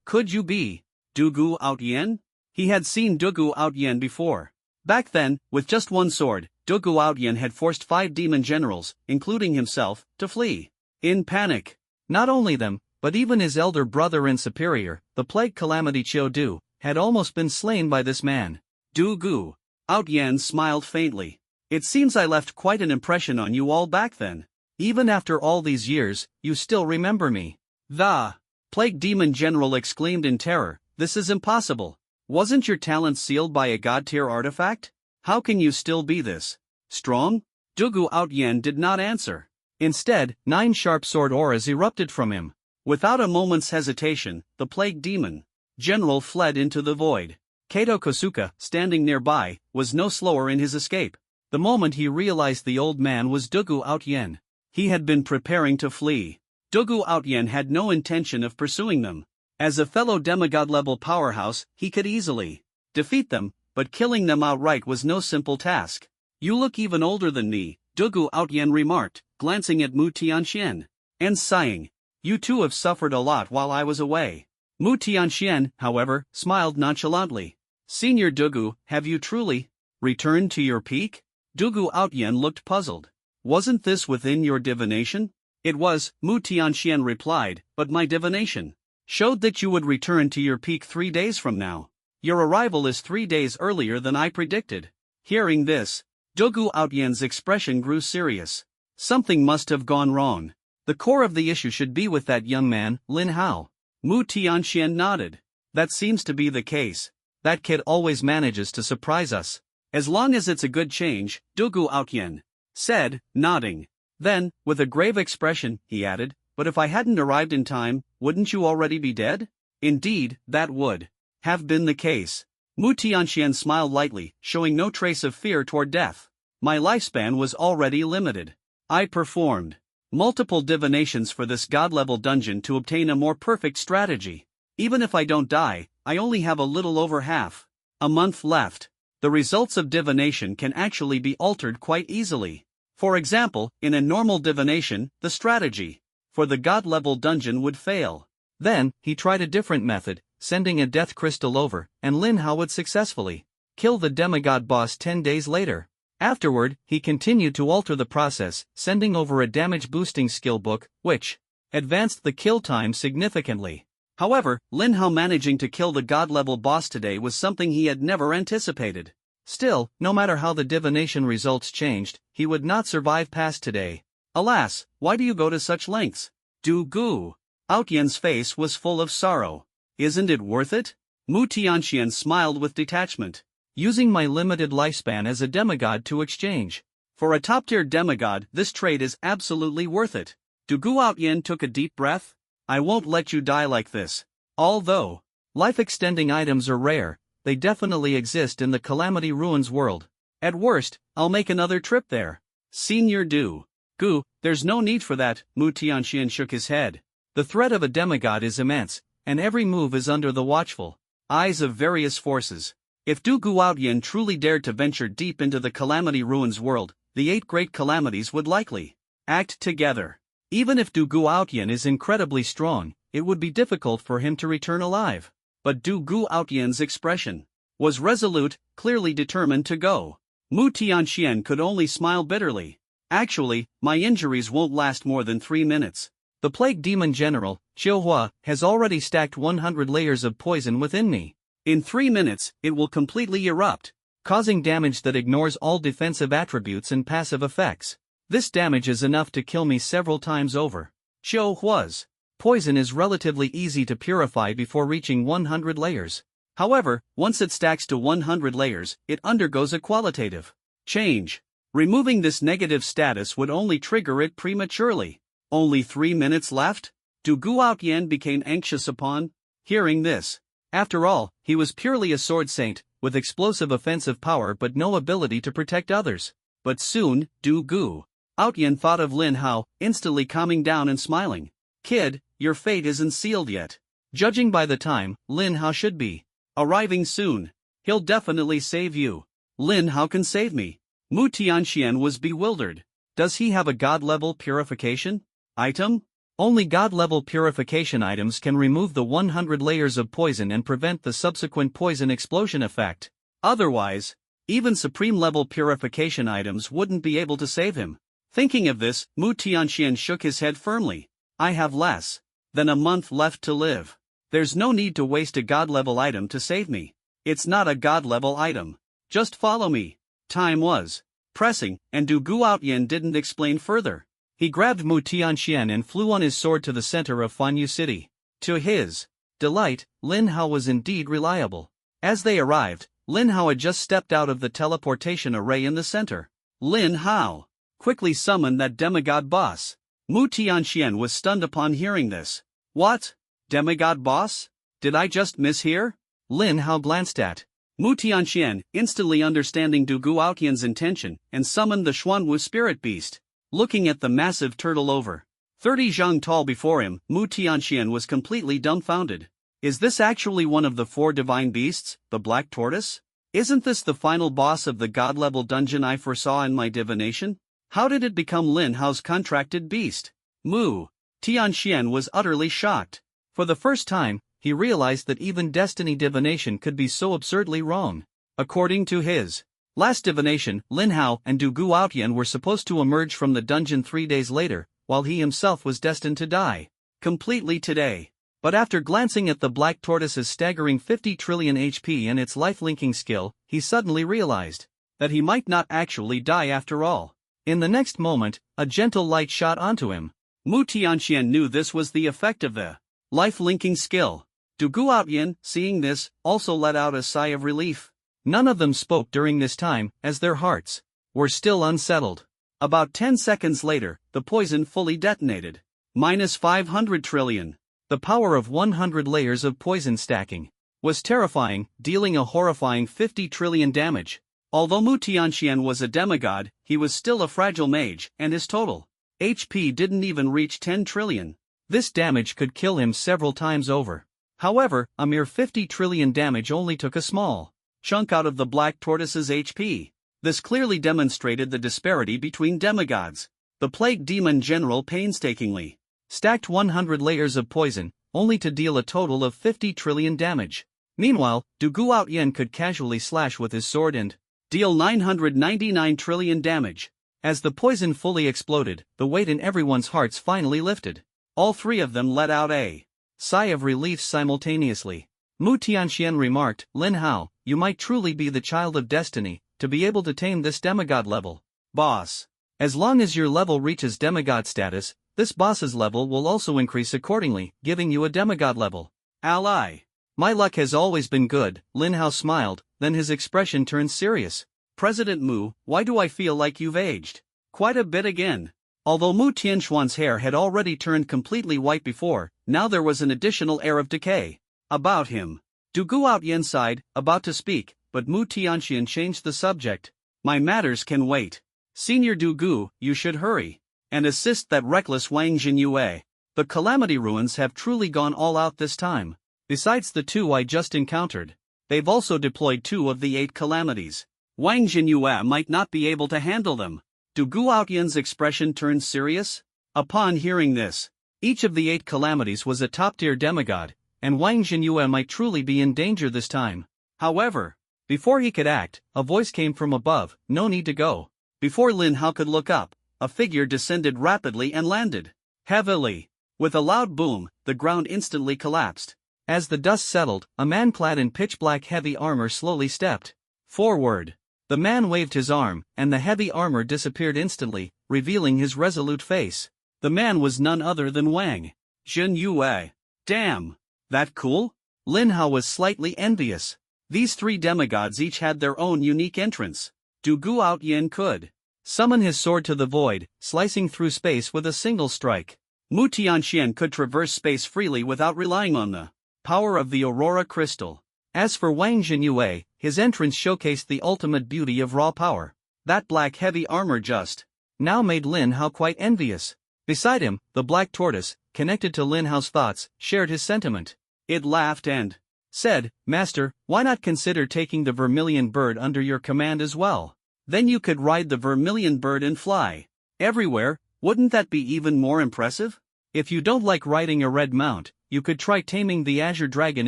Speaker 1: Could you be Dugu Outyen? He had seen Dugu Outyen before. Back then, with just one sword, Dugu Outyen had forced 5 demon generals, including himself, to flee. In panic. Not only them, but even his elder brother and superior, the Plague Calamity Chiodu, had almost been slain by this man. Dugu Outyen smiled faintly. It seems I left quite an impression on you all back then. Even after all these years, you still remember me. The Plague Demon General exclaimed in terror, this is impossible. Wasn't your talent sealed by a god-tier artifact? How can you still be this strong? Dugu Outyen did not answer. Instead, 9 sharp sword auras erupted from him. Without a moment's hesitation, the Plague Demon General fled into the void. Kato Kosuke, standing nearby, was no slower in his escape. The moment he realized the old man was Dugu Outyen, he had been preparing to flee. Dugu Outyen had no intention of pursuing them. As a fellow demigod-level powerhouse, he could easily defeat them, but killing them outright was no simple task. You look even older than me, Dugu Outyen remarked, glancing at Mu Tianxian, and sighing. You too have suffered a lot while I was away. Mu Tianxian, however, smiled nonchalantly. Senior Dugu, have you truly returned to your peak? Dugu Outyen looked puzzled. Wasn't this within your divination? It was, Mu Tianxian replied, but my divination showed that you would return to your peak 3 days from now. Your arrival is 3 days earlier than I predicted. Hearing this, Dugu Outyen's expression grew serious. Something must have gone wrong. The core of the issue should be with that young man, Lin Hao. Mu Tianxian nodded. That seems to be the case. That kid always manages to surprise us. As long as it's a good change, Dugu Outyen said, nodding. Then, with a grave expression, he added, but if I hadn't arrived in time, wouldn't you already be dead? Indeed, that would have been the case. Mu Tianxian smiled lightly, showing no trace of fear toward death. My lifespan was already limited. I performed multiple divinations for this god-level dungeon to obtain a more perfect strategy. Even if I don't die, I only have a little over half a month left. The results of divination can actually be altered quite easily. For example, in a normal divination, the strategy for the god-level dungeon would fail. Then, he tried a different method, sending a death crystal over, and Lin Hao would successfully kill the demigod boss 10 days later. Afterward, he continued to alter the process, sending over a damage-boosting skill book, which advanced the kill time significantly. However, Lin Hao managing to kill the god-level boss today was something he had never anticipated. Still, no matter how the divination results changed, he would not survive past today. Alas, why do you go to such lengths? Dugu Outyen's face was full of sorrow. Isn't it worth it? Mu Tianxian smiled with detachment. Using my limited lifespan as a demigod to exchange for a top-tier demigod, this trade is absolutely worth it. Dugu Outyen took a deep breath. I won't let you die like this. Although life-extending items are rare, they definitely exist in the Calamity Ruins world. At worst, I'll make another trip there. Senior Dugu, there's no need for that, Mu Tianxian shook his head. The threat of a demigod is immense, and every move is under the watchful eyes of various forces. If Dugu Outyen truly dared to venture deep into the Calamity Ruins world, the 8 great calamities would likely act together. Even if Dugu Outyen is incredibly strong, it would be difficult for him to return alive. But Dugu Outyen's expression was resolute, clearly determined to go. Mu Tianxian could only smile bitterly. Actually, my injuries won't last more than 3 minutes. The Plague Demon General, Qiuhua, has already stacked 100 layers of poison within me.
Speaker 2: In 3 minutes, it will completely erupt,
Speaker 1: causing damage that ignores all defensive attributes and passive effects. This damage is enough to kill me several times over.
Speaker 2: Qiu Hua's
Speaker 1: poison is relatively easy to purify before reaching 100 layers.
Speaker 2: However, once it stacks to 100 layers, it undergoes a qualitative change. Removing this negative status would only trigger it prematurely. Only 3 minutes left? Du Guotian became anxious upon hearing this. After all, he was purely a sword saint, with explosive offensive power but no ability to protect others. But soon, Du Guotian thought of Lin Hao, instantly calming down and smiling. Kid, your fate isn't sealed yet.
Speaker 1: Judging by the time, Lin Hao should be
Speaker 2: arriving soon. He'll definitely save you. Lin Hao can save me. Mu Tianxian was bewildered.
Speaker 1: Does he have a god-level purification
Speaker 2: item?
Speaker 1: Only god-level purification items can remove the 100 layers of poison and prevent the subsequent poison explosion effect.
Speaker 2: Otherwise, even supreme-level purification items wouldn't be able to save him. Thinking of this, Mu Tianxian shook his head firmly. I have less than a month left to live. There's no need to waste a god-level item to save me. It's not a god-level item. Just follow me. Time was pressing, and Du Guotian didn't explain further. He grabbed Mu Tianxian and flew on his sword to the center of Fanyu City. To his delight, Lin Hao was indeed reliable. As they arrived, Lin Hao had just stepped out of the teleportation array in the center. Lin Hao quickly summoned that demigod boss. Mu Tianxian was stunned upon hearing this. What? Demigod boss? Did I just mishear?
Speaker 1: Lin Hao glanced at
Speaker 2: Mu Tianxian, instantly understanding Du Guotian's intention, and summoned the Xuanwu spirit beast. Looking at the massive turtle over 30 zhang tall before him, Mu Tianxian was completely dumbfounded. Is this actually one of the 4 divine beasts, the black tortoise? Isn't this the final boss of the god-level dungeon I foresaw in my divination? How did it become Lin Hao's contracted beast? Mu Tianxian was utterly shocked.
Speaker 1: For the first time, he realized that even destiny divination could be so absurdly wrong. According to his last divination, Lin Hao and Du Guotian were supposed to emerge from the dungeon 3 days later, while he himself was destined to die completely today. But after glancing at the black tortoise's staggering 50 trillion HP and its life-linking skill, he suddenly realized that he might not actually die after all. In the next moment, a gentle light shot onto him.
Speaker 2: Mu Tianxian knew this was the effect of the life-linking skill. Du Guotian, seeing this, also let out a sigh of relief.
Speaker 1: None of them spoke during this time, as their hearts were still unsettled.
Speaker 2: About 10 seconds later, the poison fully detonated. Minus 500 trillion.
Speaker 1: The power of 100 layers of poison stacking was terrifying, dealing a horrifying 50 trillion damage.
Speaker 2: Although Mu Tianxian was a demigod, he was still a fragile mage, and his total HP didn't even reach 10 trillion.
Speaker 1: This damage could kill him several times over. However, a mere 50 trillion damage only took a small
Speaker 2: chunk out of the black tortoise's HP. This clearly demonstrated the disparity between demigods. The plague demon general painstakingly
Speaker 1: stacked 100 layers of poison, only to deal a total of 50 trillion damage. Meanwhile, Du Guotian could casually slash with his sword and
Speaker 2: deal 999 trillion damage.
Speaker 1: As the poison fully exploded, the weight in everyone's hearts finally lifted. All 3 of them let out a sigh of relief simultaneously. Mu Tianxian remarked, Lin Hao, you might truly be the child of destiny, to be able to tame this demigod level
Speaker 2: boss.
Speaker 1: As long as your level reaches demigod status, this boss's level will also increase accordingly, giving you a demigod level
Speaker 2: ally.
Speaker 1: My luck has always been good. Lin Hao smiled, then his expression turned serious.
Speaker 2: President Mu, why do I feel like you've aged quite a bit again? Although Mu Tianxuan's hair had already turned completely white before, now there was an additional air of decay about him. Du Guotian sighed, about to speak, but Mu Tianxian changed the subject. My matters can wait. Senior Du Gu, you should hurry and assist that reckless Wang Jinyue. The Calamity Ruins have truly gone all out this time. Besides the 2 I just encountered, they've also deployed 2 of the 8 calamities. Wang Jinyue might not be able to handle them. Du Guotian's expression turned serious. Upon hearing this, each of the 8 calamities was a top-tier demigod, and Wang Jinyue might truly be in danger this time. However, before he could act, a voice came from above, no need to go. Before Lin Hao could look up, a figure descended rapidly and landed heavily. With a loud boom, the ground instantly collapsed.
Speaker 1: As the dust settled, a man clad in pitch-black heavy armor slowly stepped forward. The man waved his arm, and the heavy armor disappeared instantly, revealing his resolute face. The man was none other than Wang Jinyue. Damn! That cool? Lin Hao was slightly envious. These three demigods each had their own unique entrance. Du Guotian could summon his sword to the void, slicing through space with a single strike. Mu Tianxian could traverse space freely without relying on the power of the Aurora Crystal. As for Wang Jinyue, his entrance showcased the ultimate beauty of raw power. That black heavy armor just now made Lin Hao quite envious. Beside him, the black tortoise, connected to Lin Hao's thoughts, shared his sentiment. It laughed and said, "Master, why not consider taking the vermilion bird under your command as well? Then you could ride the vermilion bird and fly everywhere. Wouldn't that be even more impressive? If you don't like riding a red mount, you could try taming the Azure Dragon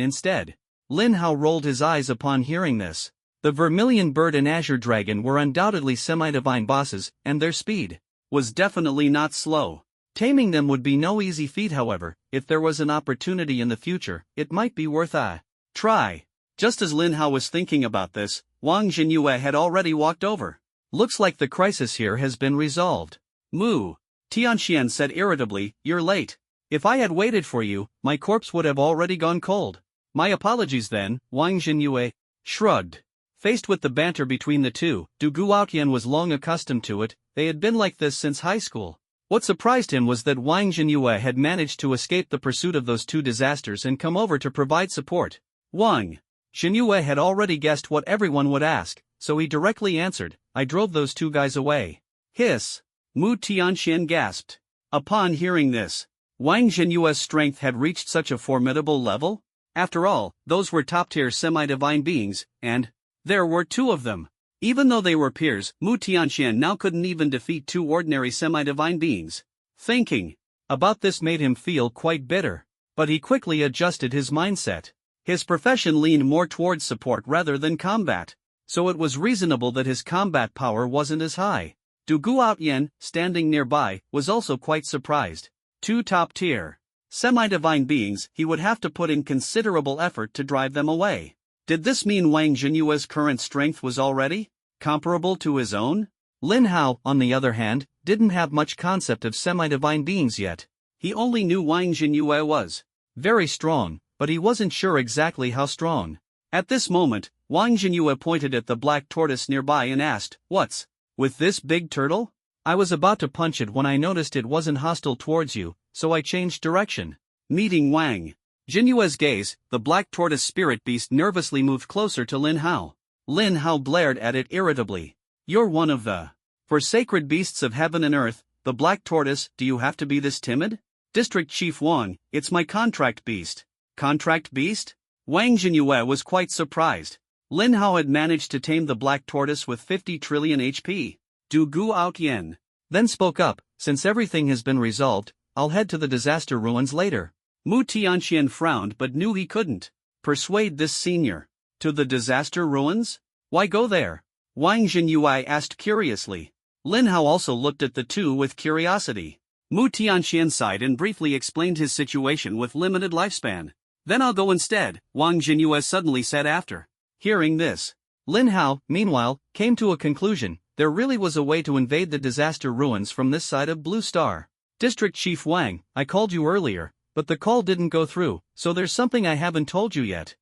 Speaker 1: instead." Lin Hao rolled his eyes upon hearing this. The vermilion bird and Azure Dragon were undoubtedly semi-divine bosses, and their speed was definitely not slow. Taming them would be no easy feat, however. If there was an opportunity in the future, it might be worth a try. Just as Lin Hao was thinking about this, Wang Jinyue had already walked over. "Looks like the crisis here has been resolved." Mu Tianxian said irritably, "You're late. If I had waited for you, my corpse would have already gone cold." "My apologies then," Wang Jinyue shrugged. Faced with the banter between the two, Du Guotian was long accustomed to it. They had been like this since high school. What surprised him was that Wang Jinyue had managed to escape the pursuit of those two disasters and come over to provide support. Wang Jinyue had already guessed what everyone would ask, so he directly answered, "I drove those two guys away." Hiss! Mu Tianxian gasped. Upon hearing this, Wang Jinyue's strength had reached such a formidable level? After all, those were top-tier semi-divine beings, and there were two of them. Even though they were peers, Mu Tianxian now couldn't even defeat two ordinary semi-divine beings. Thinking about this made him feel quite bitter. But he quickly adjusted his mindset. His profession leaned more towards support rather than combat, so it was reasonable that his combat power wasn't as high. Du Guotian, standing nearby, was also quite surprised. Two top-tier semi-divine beings, he would have to put in considerable effort to drive them away. Did this mean Wang Jinyue's current strength was already comparable to his own? Lin Hao, on the other hand, didn't have much concept of semi-divine beings yet. He only knew Wang Jinyue was very strong, but he wasn't sure exactly how strong. At this moment, Wang Jinyue pointed at the black tortoise nearby and asked, "What's with this big turtle?" "I was about to punch it when I noticed it wasn't hostile towards you, so I changed direction." Meeting Wang Jinyue's gaze, the black tortoise spirit beast nervously moved closer to Lin Hao. Lin Hao glared at it irritably. "You're one of the sacred beasts of heaven and earth, the black tortoise, do you have to be this timid?" "District Chief Wang, it's my contract beast." "Contract beast?" Wang Jinyue was quite surprised. Lin Hao had managed to tame the black tortoise with 50 trillion HP. Du Guotian then spoke up, "Since everything has been resolved, I'll head to the disaster ruins later." Mu Tianxian frowned but knew he couldn't persuade this senior. "To the disaster ruins? Why go there?" Wang Jinyue asked curiously. Lin Hao also looked at the two with curiosity. Mu Tianxian sighed and briefly explained his situation with limited lifespan. "Then I'll go instead," Wang Jinyue suddenly said after hearing this. Lin Hao, meanwhile, came to a conclusion. There really was a way to invade the disaster ruins from this side of Blue Star. "District Chief Wang, I called you earlier, but the call didn't go through, so there's something I haven't told you yet."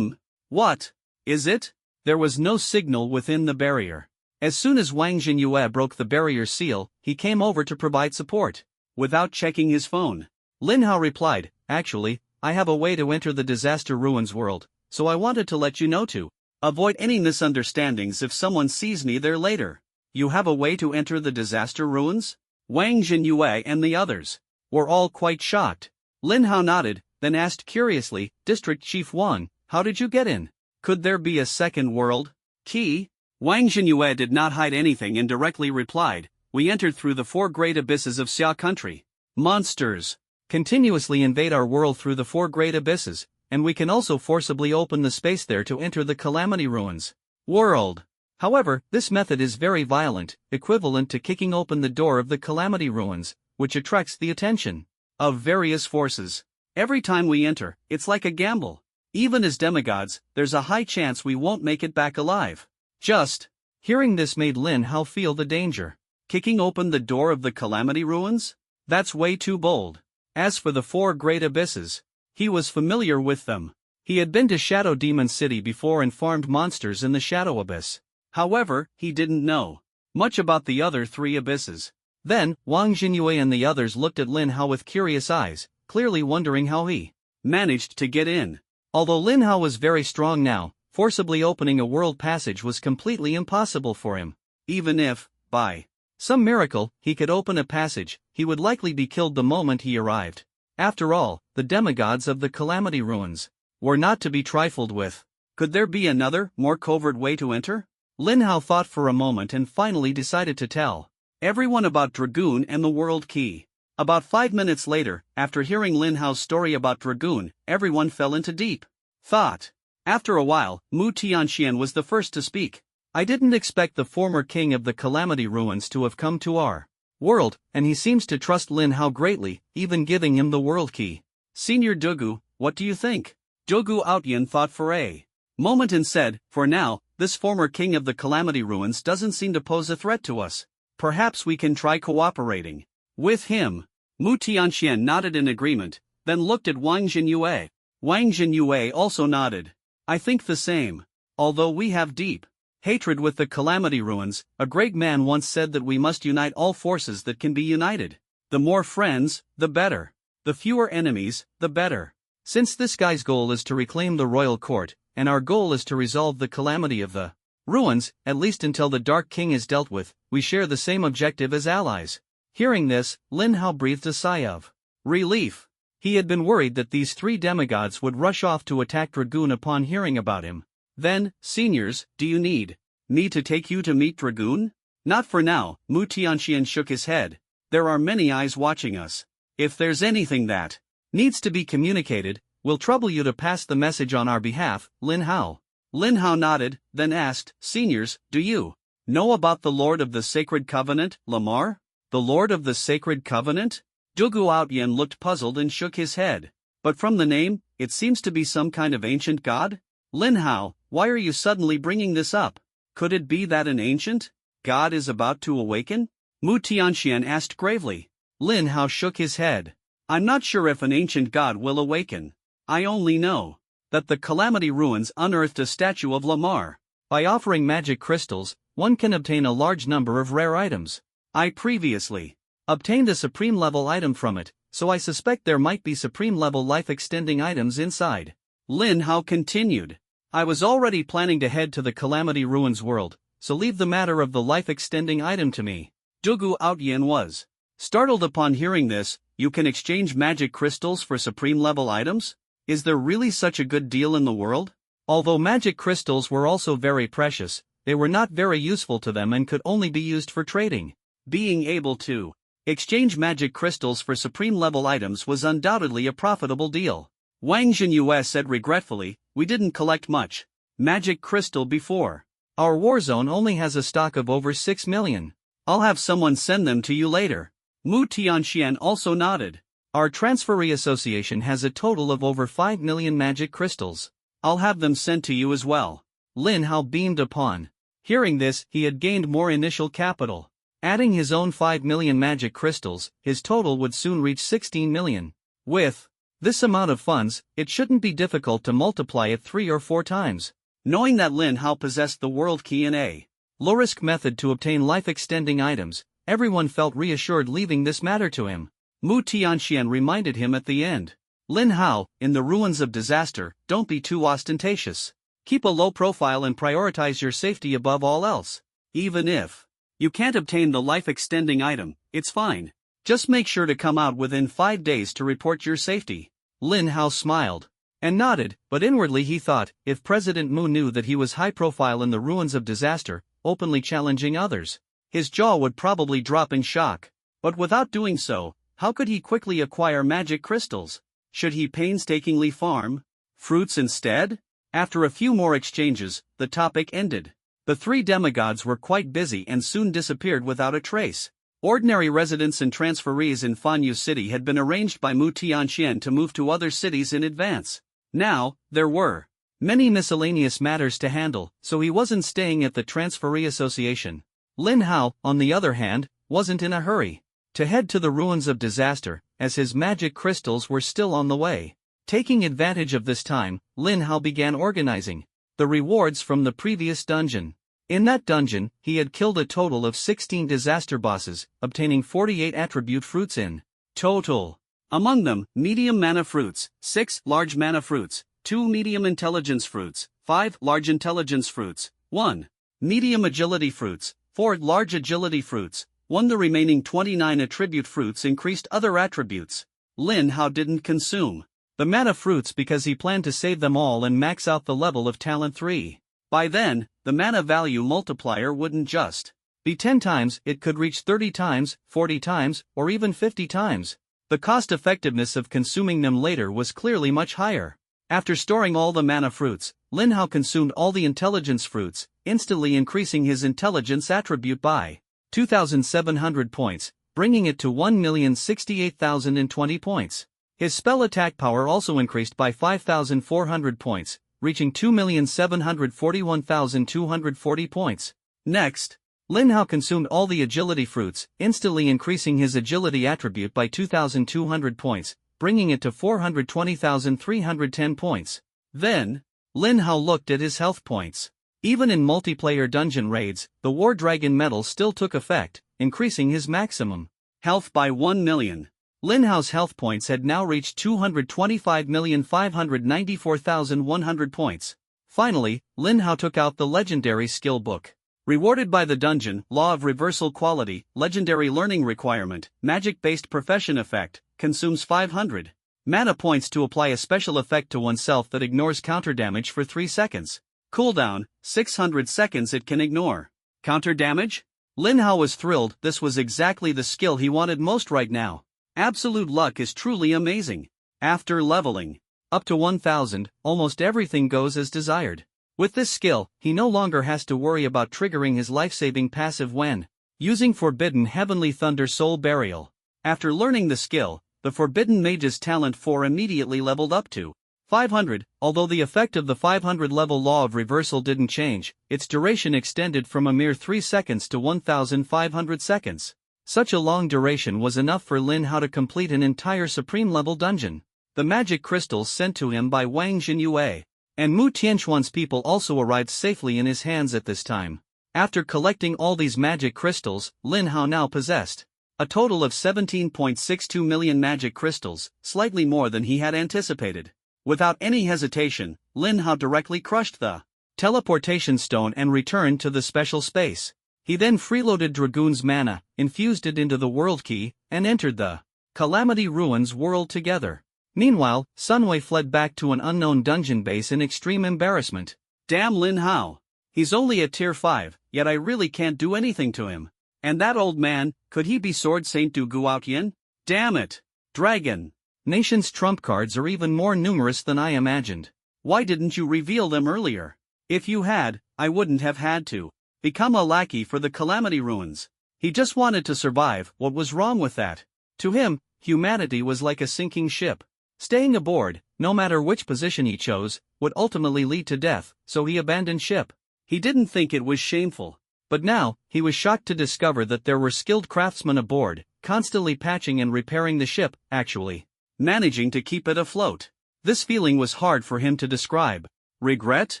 Speaker 1: What is it?" There was no signal within the barrier. As soon as Wang Jinyue broke the barrier seal, he came over to provide support. Without checking his phone, Lin Hao replied, "Actually, I have a way to enter the disaster ruins world, so I wanted to let you know to avoid any misunderstandings if someone sees me there later." "You have a way to enter the disaster ruins?" Wang Jinyue and the others were all quite shocked. Lin Hao nodded, then asked curiously, "District Chief Wang, how did you get in? Could there be a second world key?" Wang Jinyue did not hide anything and directly replied, "We entered through the 4 great abysses of Xia country. Monsters continuously invade our world through the 4 great abysses, and we can also forcibly open the space there to enter the Calamity Ruins world. However, this method is very violent, equivalent to kicking open the door of the Calamity Ruins, which attracts the attention of various forces.
Speaker 2: Every time we enter, it's like a gamble. Even as demigods, there's a high chance we won't make it back alive. Just.
Speaker 1: Hearing this made Lin Hao feel the danger.
Speaker 2: Kicking open the door of the Calamity Ruins? That's way too bold. As for the 4 great abysses, he was familiar with them.
Speaker 1: He had been to Shadow Demon City before and farmed monsters in the Shadow Abyss.
Speaker 2: However, he didn't know much about the other 3 abysses.
Speaker 1: Then, Wang Jinyue and the others looked at Lin Hao with curious eyes, clearly wondering how he
Speaker 2: managed to get in.
Speaker 1: Although Lin Hao was very strong now, forcibly opening a world passage was completely impossible for him.
Speaker 2: Even if, by
Speaker 1: some miracle, he could open a passage, he would likely be killed the moment he arrived. After all, the demigods of the Calamity Ruins were not to be trifled with.
Speaker 2: Could there be another, more covert way to enter?
Speaker 1: Lin Hao thought for a moment and finally decided to tell
Speaker 2: everyone about Dragoon and the World Key. About 5 minutes later, after hearing Lin Hao's story about Dragoon, everyone fell into deep thought. After a while, Mu Tianxian was the first to speak.
Speaker 1: I didn't expect the former king of the Calamity Ruins to have come to our world, and he seems to trust Lin Hao greatly, even giving him the World Key.
Speaker 2: Senior Dugu, what do you think? Dugu Outyan thought for a moment and said, for now, this former king of the Calamity Ruins doesn't seem to pose a threat to us. Perhaps we can try cooperating with him. Mu Tianxian nodded in agreement, then looked at Wang Jinyue. Wang Jinyue also nodded. I think the same. Although we have deep hatred with the Calamity Ruins, a great man once said that we must unite all forces that can be united. The more friends, the better. The fewer enemies, the better.
Speaker 1: Since this guy's goal is to reclaim the royal court, and our goal is to resolve the calamity of the ruins, at least until the Dark King is dealt with, we share the same objective as allies. Hearing this, Lin Hao breathed a sigh of relief. He had been worried that these 3 demigods would rush off to attack Dragoon upon hearing about him.
Speaker 2: Then, seniors, do you need me to take you to meet Dragoon? Not for now, Mu Tianxian shook his head. There are many eyes watching us. If there's anything that needs to be communicated, we'll trouble you to pass the message on our behalf, Lin Hao. Lin Hao nodded, then asked, seniors, do you know about the Lord of the Sacred Covenant, Lamar? The Lord of the Sacred Covenant? Dugu Outyan looked puzzled and shook his head. But from the name, it seems to be some kind of ancient god? Lin Hao, why are you suddenly bringing this up? Could it be that an ancient god is about to awaken? Mu Tianxian asked gravely.
Speaker 1: Lin Hao shook his head.
Speaker 2: I'm not sure if an ancient god will awaken. I only know that the Calamity Ruins unearthed a statue of Lamar.
Speaker 1: By offering magic crystals, one can obtain a large number of rare items.
Speaker 2: I previously
Speaker 1: obtained a supreme level item from it, so I suspect there might be supreme level life-extending items inside.
Speaker 2: Lin Hao continued. I was already planning to head to the Calamity Ruins world, so leave the matter of the life-extending item to me. Dugu Outyan was startled upon hearing this. You can exchange magic crystals for supreme level items? Is there really such a good deal in the world?
Speaker 1: Although magic crystals were also very precious, they were not very useful to them and could only be used for trading.
Speaker 2: Being able to exchange magic crystals for supreme level items was undoubtedly a profitable deal. Wang Jinyue said regretfully, we didn't collect much magic crystal before.
Speaker 1: Our war zone only has a stock of over 6 million.
Speaker 2: I'll have someone send them to you later. Mu Tianxian also nodded.
Speaker 1: Our transferee association has a total of over 5 million magic crystals.
Speaker 2: I'll have them sent to you as well.
Speaker 1: Lin Hao beamed upon hearing this. He had gained more initial capital. Adding his own 5 million magic crystals, his total would soon reach 16 million. With this amount of funds, it shouldn't be difficult to multiply it 3 or 4 times.
Speaker 2: Knowing that Lin Hao possessed the World Key in a
Speaker 1: low-risk method to obtain life-extending items, everyone felt reassured leaving this matter to him.
Speaker 2: Mu Tianxian reminded him at the end.
Speaker 1: Lin Hao, in the ruins of disaster, don't be too ostentatious. Keep a low profile and prioritize your safety above all else.
Speaker 2: Even if you can't obtain the life-extending item, it's fine. Just make sure to come out within 5 days to report your safety.
Speaker 1: Lin Hao smiled and nodded, but inwardly he thought, if President Mu knew that he was high profile in the ruins of disaster, openly challenging others, his jaw would probably drop in shock. But without doing so, how could he quickly acquire magic crystals? Should he painstakingly farm fruits instead? After a few more exchanges, the topic ended. The 3 demigods were quite busy and soon disappeared without a trace.
Speaker 2: Ordinary residents and transferees in Fanyu City had been arranged by Mu Tianxian to move to other cities in advance. Now, there were many miscellaneous matters to handle, so he wasn't staying at the Transferee Association. Lin Hao, on the other hand, wasn't in a hurry to head to the ruins of disaster, as his magic crystals were still on the way. Taking advantage of this time, Lin Hao began organizing the rewards from the previous dungeon. In that dungeon, he had killed a total of 16 disaster bosses, obtaining 48 attribute fruits in total. Among them, medium mana fruits, 6 large mana fruits, 2 medium intelligence fruits, 5 large intelligence fruits, 1 medium agility fruits, 4 large agility fruits, 1 the remaining 29 attribute fruits increased other attributes. Lin Hao didn't consume the mana fruits because he planned to save them all and max out the level of talent 3. By then, the mana value multiplier wouldn't just be 10 times, it could reach 30 times, 40 times, or even 50 times. The cost-effectiveness of consuming them later was clearly much higher. After storing all the mana fruits, Lin Hao consumed all the intelligence fruits, instantly increasing his intelligence attribute by 2,700 points, bringing it to 1,068,020 points. His spell attack power also increased by 5,400 points, reaching 2,741,240 points. Next, Lin Hao consumed all the agility fruits, instantly increasing his agility attribute by 2,200 points, bringing it to 420,310 points. Then, Lin Hao looked at his health points. Even in multiplayer dungeon raids, the War Dragon medal still took effect, increasing his maximum health by 1 million. Lin Hao's health points had now reached 225,594,100 points. Finally, Lin Hao took out the legendary skill book. Rewarded by the dungeon, Law of Reversal Quality, Legendary Learning Requirement, Magic-Based Profession Effect, consumes 500 mana points to apply a special effect to oneself that ignores counter damage for 3 seconds. Cooldown, 600 seconds it can ignore. Counter damage? Lin Hao was thrilled, this was exactly the skill he wanted most right now. Absolute luck is truly amazing. After leveling up to 1000, almost everything goes as desired. With this skill, he no longer has to worry about triggering his life-saving passive when using Forbidden Heavenly Thunder Soul Burial. After learning the skill, the Forbidden Mage's Talent 4 immediately leveled up to 500, although the effect of the 500 level Law of Reversal didn't change, its duration extended from a mere 3 seconds to 1,500 seconds. Such a long duration was enough for Lin Hao to complete an entire Supreme level dungeon. The magic crystals sent to him by Wang Jinyue and Mu Tianxuan's people also arrived safely in his hands at this time. After collecting all these magic crystals, Lin Hao now possessed a total of 17.62 million magic crystals, slightly more than he had anticipated. Without any hesitation, Lin Hao directly crushed the teleportation stone and returned to the special space. He then freeloaded Dragoon's mana, infused it into the world key, and entered the Calamity Ruins world together. Meanwhile, Sunwei fled back to an unknown dungeon base in extreme embarrassment. Damn Lin Hao. He's only at tier 5, yet I really can't do anything to him. And that old man, could he be Sword Saint Du Guotian? Damn it. Dragon. Nation's trump cards are even more numerous than I imagined. Why didn't you reveal them earlier? If you had, I wouldn't have had to become a lackey for the Calamity Ruins. He just wanted to survive, what was wrong with that? To him, humanity was like a sinking ship. Staying aboard, no matter which position he chose, would ultimately lead to death, so he abandoned ship. He didn't think it was shameful. But now, he was shocked to discover that there were skilled craftsmen aboard, constantly patching and repairing the ship, actually managing to keep it afloat. This feeling was hard for him to describe. Regret?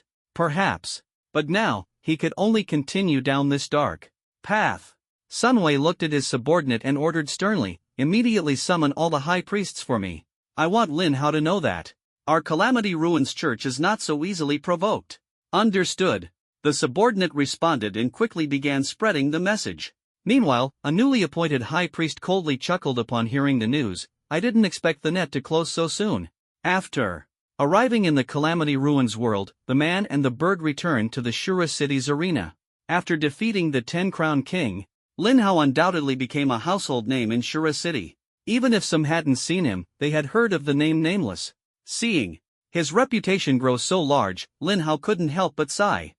Speaker 2: Perhaps. But now, he could only continue down this dark path. Sunwei looked at his subordinate and ordered sternly, "Immediately summon all the high priests for me. I want Lin Hao to know that our Calamity Ruins church is not so easily provoked." Understood. The subordinate responded and quickly began spreading the message. Meanwhile, a newly appointed high priest coldly chuckled upon hearing the news. "I didn't expect the net to close so soon." After arriving in the Calamity Ruins world, the man and the bird returned to the Shura city's arena. After defeating the 10-crown king, Lin Hao undoubtedly became a household name in Shura city. Even if some hadn't seen him, they had heard of the name Nameless. Seeing his reputation grow so large, Lin Hao couldn't help but sigh.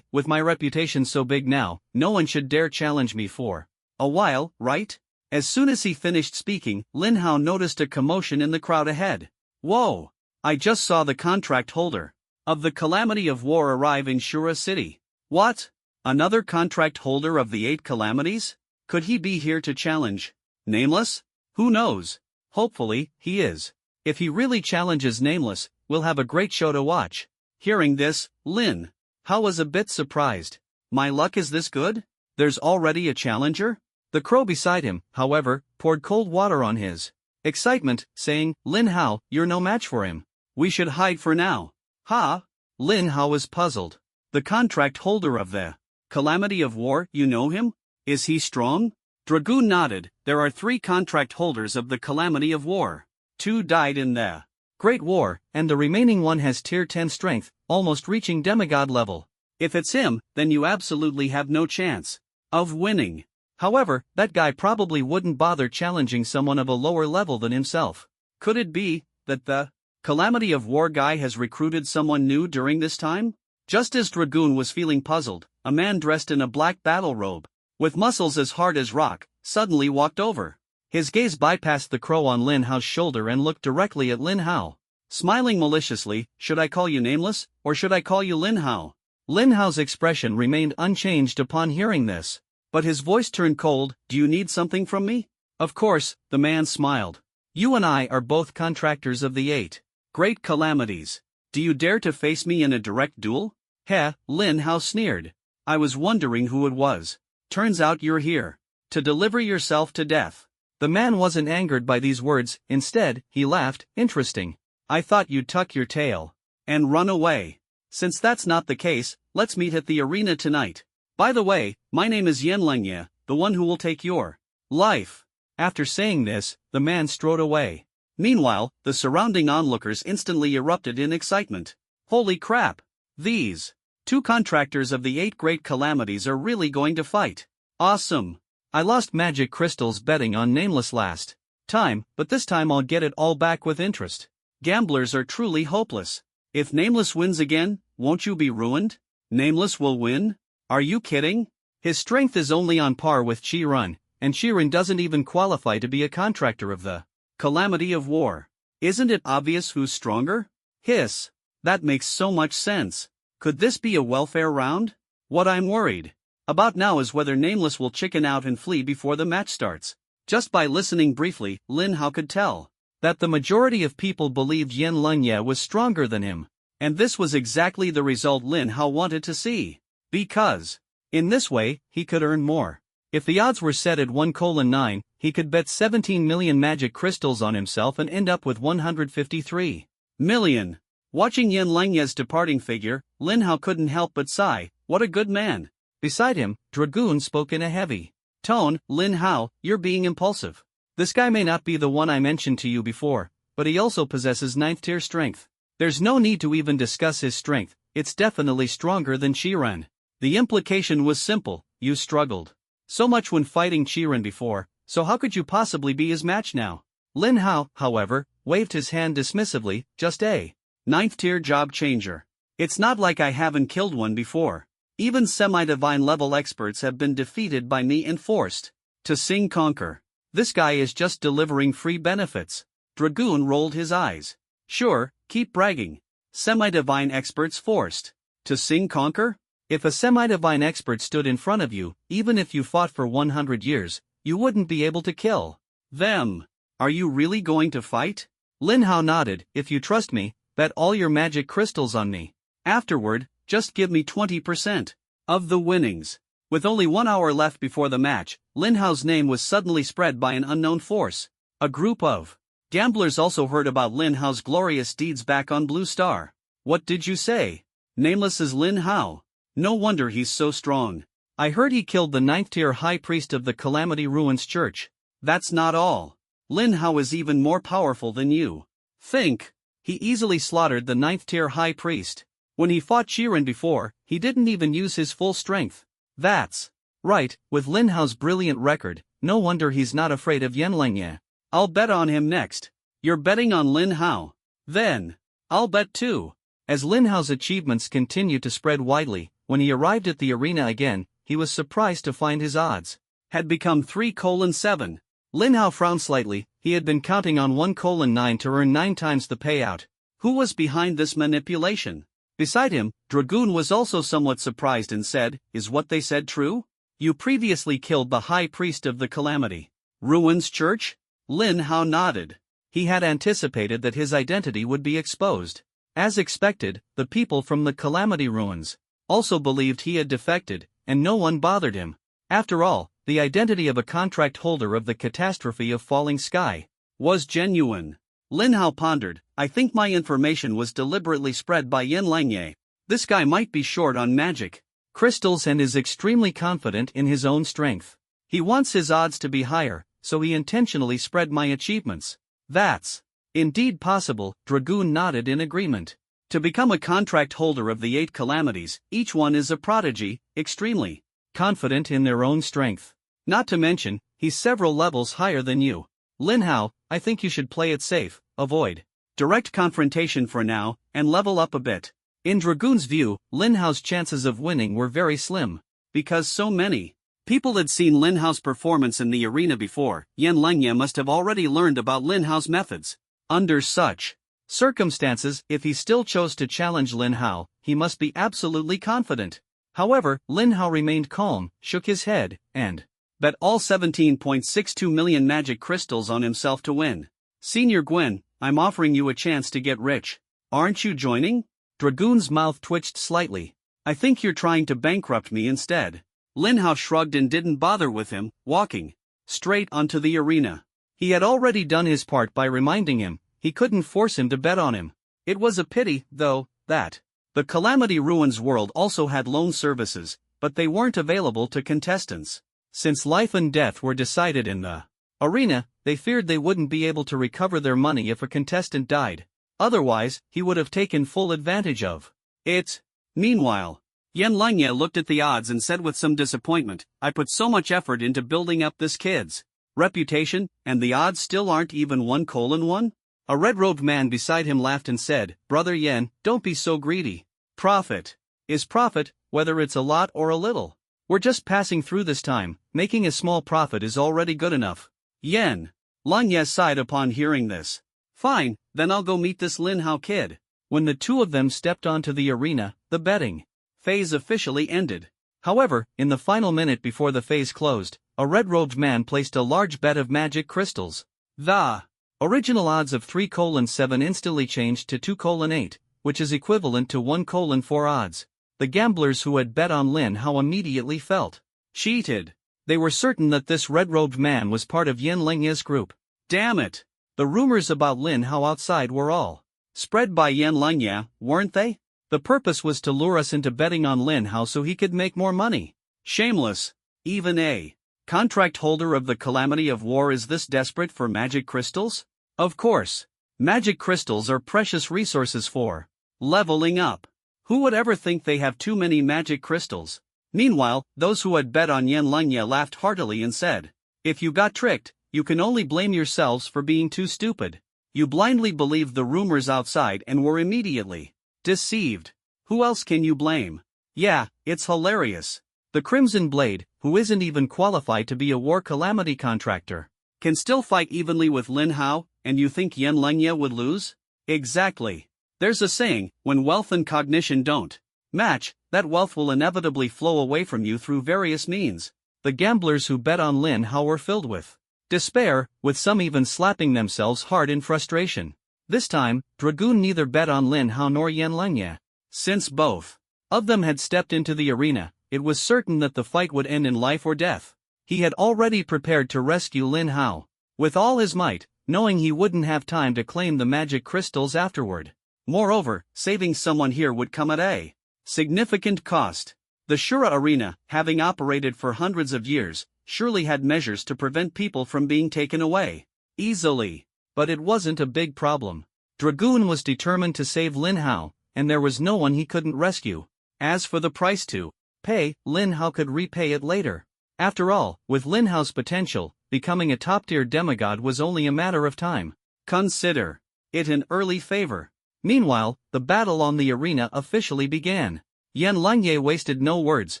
Speaker 2: With my reputation so big now, no one should dare challenge me for A while, right? As soon as he finished speaking, Lin Hao noticed a commotion in the crowd ahead. Whoa! I just saw the contract holder of the Calamity of War arrive in Shura City. What? Another contract holder of the 8 calamities? Could he be here to challenge Nameless? Who knows? Hopefully, he is. If he really challenges Nameless, we'll have a great show to watch. Hearing this, Lin Hao was a bit surprised. My luck is this good? There's already a challenger?
Speaker 1: The crow beside him, however, poured cold water on his excitement, saying, Lin Hao, you're no match for him.
Speaker 2: We should hide for now. Ha?
Speaker 1: Lin Hao was puzzled.
Speaker 2: The contract holder of the Calamity of War, you know him? Is he strong? Dragoon nodded. There are 3 contract holders of the Calamity of War. 2 died in the
Speaker 1: Great War, and the remaining one has tier 10 strength, almost reaching demigod level.
Speaker 2: If it's him, then you absolutely have no chance of winning.
Speaker 1: However, that guy probably wouldn't bother challenging someone of a lower level than himself.
Speaker 2: Could it be that the Calamity of War guy has recruited someone new during this time? Just as Dragoon was feeling puzzled, a man dressed in a black battle robe, with muscles as hard as rock, suddenly walked over.
Speaker 1: His gaze bypassed the crow on Lin Hao's shoulder and looked directly at Lin Hao.
Speaker 2: Smiling maliciously, should I call you Nameless, or should I call you Lin Hao?
Speaker 1: Lin Hao's expression remained unchanged upon hearing this,
Speaker 2: but his voice turned cold. Do you need something from me?
Speaker 1: Of course, the man smiled. You and I are both contractors of the 8
Speaker 2: Great Calamities. Do you dare to face me in a direct duel?
Speaker 1: Heh,
Speaker 2: Lin Hao sneered. I was wondering who it was. Turns out you're here to deliver yourself to death.
Speaker 1: The man wasn't angered by these words, instead, he laughed. Interesting.
Speaker 2: I thought you'd tuck your tail and run away. Since that's not the case, let's meet at the arena tonight. By the way, my name is Yan Lengye, the one who will take your life.
Speaker 1: After saying this, the man strode away.
Speaker 2: Meanwhile, the surrounding onlookers instantly erupted in excitement. Holy crap! These 2 contractors of the 8 Great Calamities are really going to fight. Awesome!
Speaker 1: I lost magic crystals betting on Nameless last time, but this time I'll get it all back with interest.
Speaker 2: Gamblers are truly hopeless. If Nameless wins again, won't you be ruined? Nameless will win? Are you kidding?
Speaker 1: His strength is only on par with Chiron, and Chiron doesn't even qualify to be a contractor of the
Speaker 2: Calamity of War. Isn't it obvious who's stronger? Hiss. That makes so much sense. Could this be a welfare round? What I'm worried about now is whether Nameless will chicken out and flee before the match starts. Just by listening briefly, Lin Hao could tell
Speaker 1: that the majority of people believed Yan Lengye was stronger than him.
Speaker 2: And this was exactly the result Lin Hao wanted to see. Because,
Speaker 1: in this way, he could earn more. If the odds were set at 1:9, he could bet 17 million magic crystals on himself and end up with 153
Speaker 2: million. Watching Yan Lengye's departing figure, Lin Hao couldn't help but sigh. What a good man.
Speaker 1: Beside him, Dragoon spoke in a heavy
Speaker 2: tone. Lin Hao, you're being impulsive.
Speaker 1: This guy may not be the one I mentioned to you before, but he also possesses 9th tier strength. There's no need to even discuss his strength, it's definitely stronger than Chiron.
Speaker 2: The implication was simple, you struggled so much when fighting Chiron before, so how could you possibly be his match now?
Speaker 1: Lin Hao, however, waved his hand dismissively, just a
Speaker 2: 9th tier job changer. It's not like I haven't killed one before. Even semi-divine level experts have been defeated by me and forced to sing conquer. This guy is just delivering free benefits. Dragoon rolled his eyes. Sure, keep bragging. Semi-divine experts forced to sing conquer?
Speaker 1: If a semi-divine expert stood in front of you, even if you fought for 100 years, you wouldn't be able to kill
Speaker 2: them. Are you really going to fight?
Speaker 1: Lin Hao nodded. If you trust me, bet all your magic crystals on me.
Speaker 2: Afterward, just give me 20% of the winnings. With only 1 hour left before the match, Lin Hao's name was suddenly spread by an unknown force. A group of gamblers also heard about Lin Hao's glorious deeds back on Blue Star. What did you say? Nameless is Lin Hao. No wonder he's so strong.
Speaker 1: I heard he killed the 9th tier high priest of the Calamity Ruins Church.
Speaker 2: That's not all. Lin Hao is even more powerful than you think.
Speaker 1: He easily slaughtered the 9th tier high priest. When he fought Chiron before, he didn't even use his full strength. That's right, with Lin Hao's brilliant record, no wonder he's not afraid of Yan Lengye.
Speaker 2: I'll bet on him next. You're betting on Lin Hao. Then, I'll bet too.
Speaker 1: As Lin Hao's achievements continued to spread widely, when he arrived at the arena again, he was surprised to find his odds
Speaker 2: had become 3:7. Lin Hao frowned slightly. He had been counting on 1:9 to earn 9 times the payout. Who was behind this manipulation? Beside him, Dragoon was also somewhat surprised and said, "Is what they said true? You previously killed the high priest of the Calamity Ruins Church?" Lin Hao nodded. He had anticipated that his identity would be exposed. As expected, the people from the Calamity Ruins also believed he had defected, and no one bothered him. After all, the identity of a contract holder of the catastrophe of falling sky was genuine. Lin Hao pondered, "I think my information was deliberately spread by Yan Langye. This guy might be short on magic crystals and is extremely confident in his own strength. He wants his odds to be higher, so he intentionally spread my achievements." That's indeed possible, Dragoon nodded in agreement. To become a contract holder of the 8 calamities, each one is a prodigy, extremely confident in their own strength. Not to mention, he's several levels higher than you. Lin Hao, I think you should play it safe, avoid direct confrontation for now, and level up a bit. In Dragoon's view, Lin Hao's chances of winning were very slim. Because so many people had seen Lin Hao's performance in the arena before, Yan Langye must have already learned about Lin Hao's methods. Under such circumstances, if he still chose to challenge Lin Hao, he must be absolutely confident. However, Lin Hao remained calm, shook his head, and bet all 17.62 million magic crystals on himself to win. "Senior Gwen, I'm offering you a chance to get rich. Aren't you joining?" Dragoon's mouth twitched slightly. "I think you're trying to bankrupt me instead." Lin Hao shrugged and didn't bother with him, walking straight onto the arena. He had already done his part by reminding him. He couldn't force him to bet on him. It was a pity, though, that the Calamity Ruins world also had loan services, but they weren't available to contestants. Since life and death were decided in the arena, they feared they wouldn't be able to recover their money if a contestant died. Otherwise, he would have taken full advantage of it. Meanwhile, Yan Langye looked at the odds and said with some disappointment, "I put so much effort into building up this kid's reputation, and the odds still aren't even 1:1? A red-robed man beside him laughed and said, "Brother Yan, don't be so greedy. Profit is profit, whether it's a lot or a little. We're just passing through this time, making a small profit is already good enough." Yan Langye sighed upon hearing this. "Fine, then I'll go meet this Lin Hao kid." When the two of them stepped onto the arena, the betting phase officially ended. However, in the final minute before the phase closed, a red-robed man placed a large bet of magic crystals. The original odds of 3:7 instantly changed to 2:8, which is equivalent to 1:4 odds. The gamblers who had bet on Lin Hao immediately felt cheated. They were certain that this red-robed man was part of Yan Langye's group. Damn it! The rumors about Lin Hao outside were all spread by Yan Langye, weren't they? The purpose was to lure us into betting on Lin Hao so he could make more money. Shameless. Even a contract holder of the Calamity of War is this desperate for magic crystals? Of course. Magic crystals are precious resources for leveling up. Who would ever think they have too many magic crystals? Meanwhile, those who had bet on Yan Langye laughed heartily and said, "If you got tricked, you can only blame yourselves for being too stupid. You blindly believed the rumors outside and were immediately deceived. Who else can you blame?" Yeah, it's hilarious. The Crimson Blade, who isn't even qualified to be a war calamity contractor, can still fight evenly with Lin Hao, and you think Yan Langye would lose? Exactly. There's a saying, when wealth and cognition don't match, that wealth will inevitably flow away from you through various means. The gamblers who bet on Lin Hao were filled with despair, with some even slapping themselves hard in frustration. This time, Dragoon neither bet on Lin Hao nor Yan Langye. Since both of them had stepped into the arena, it was certain that the fight would end in life or death. He had already prepared to rescue Lin Hao with all his might, knowing he wouldn't have time to claim the magic crystals afterward. Moreover, saving someone here would come at a significant cost. The Shura Arena, having operated for hundreds of years, surely had measures to prevent people from being taken away easily. But it wasn't a big problem. Dragoon was determined to save Lin Hao, and there was no one he couldn't rescue. As for the price to pay, Lin Hao could repay it later. After all, with Lin Hao's potential, becoming a top-tier demigod was only a matter of time. Consider it an early favor. Meanwhile, the battle on the arena officially began. Yan Langye wasted no words,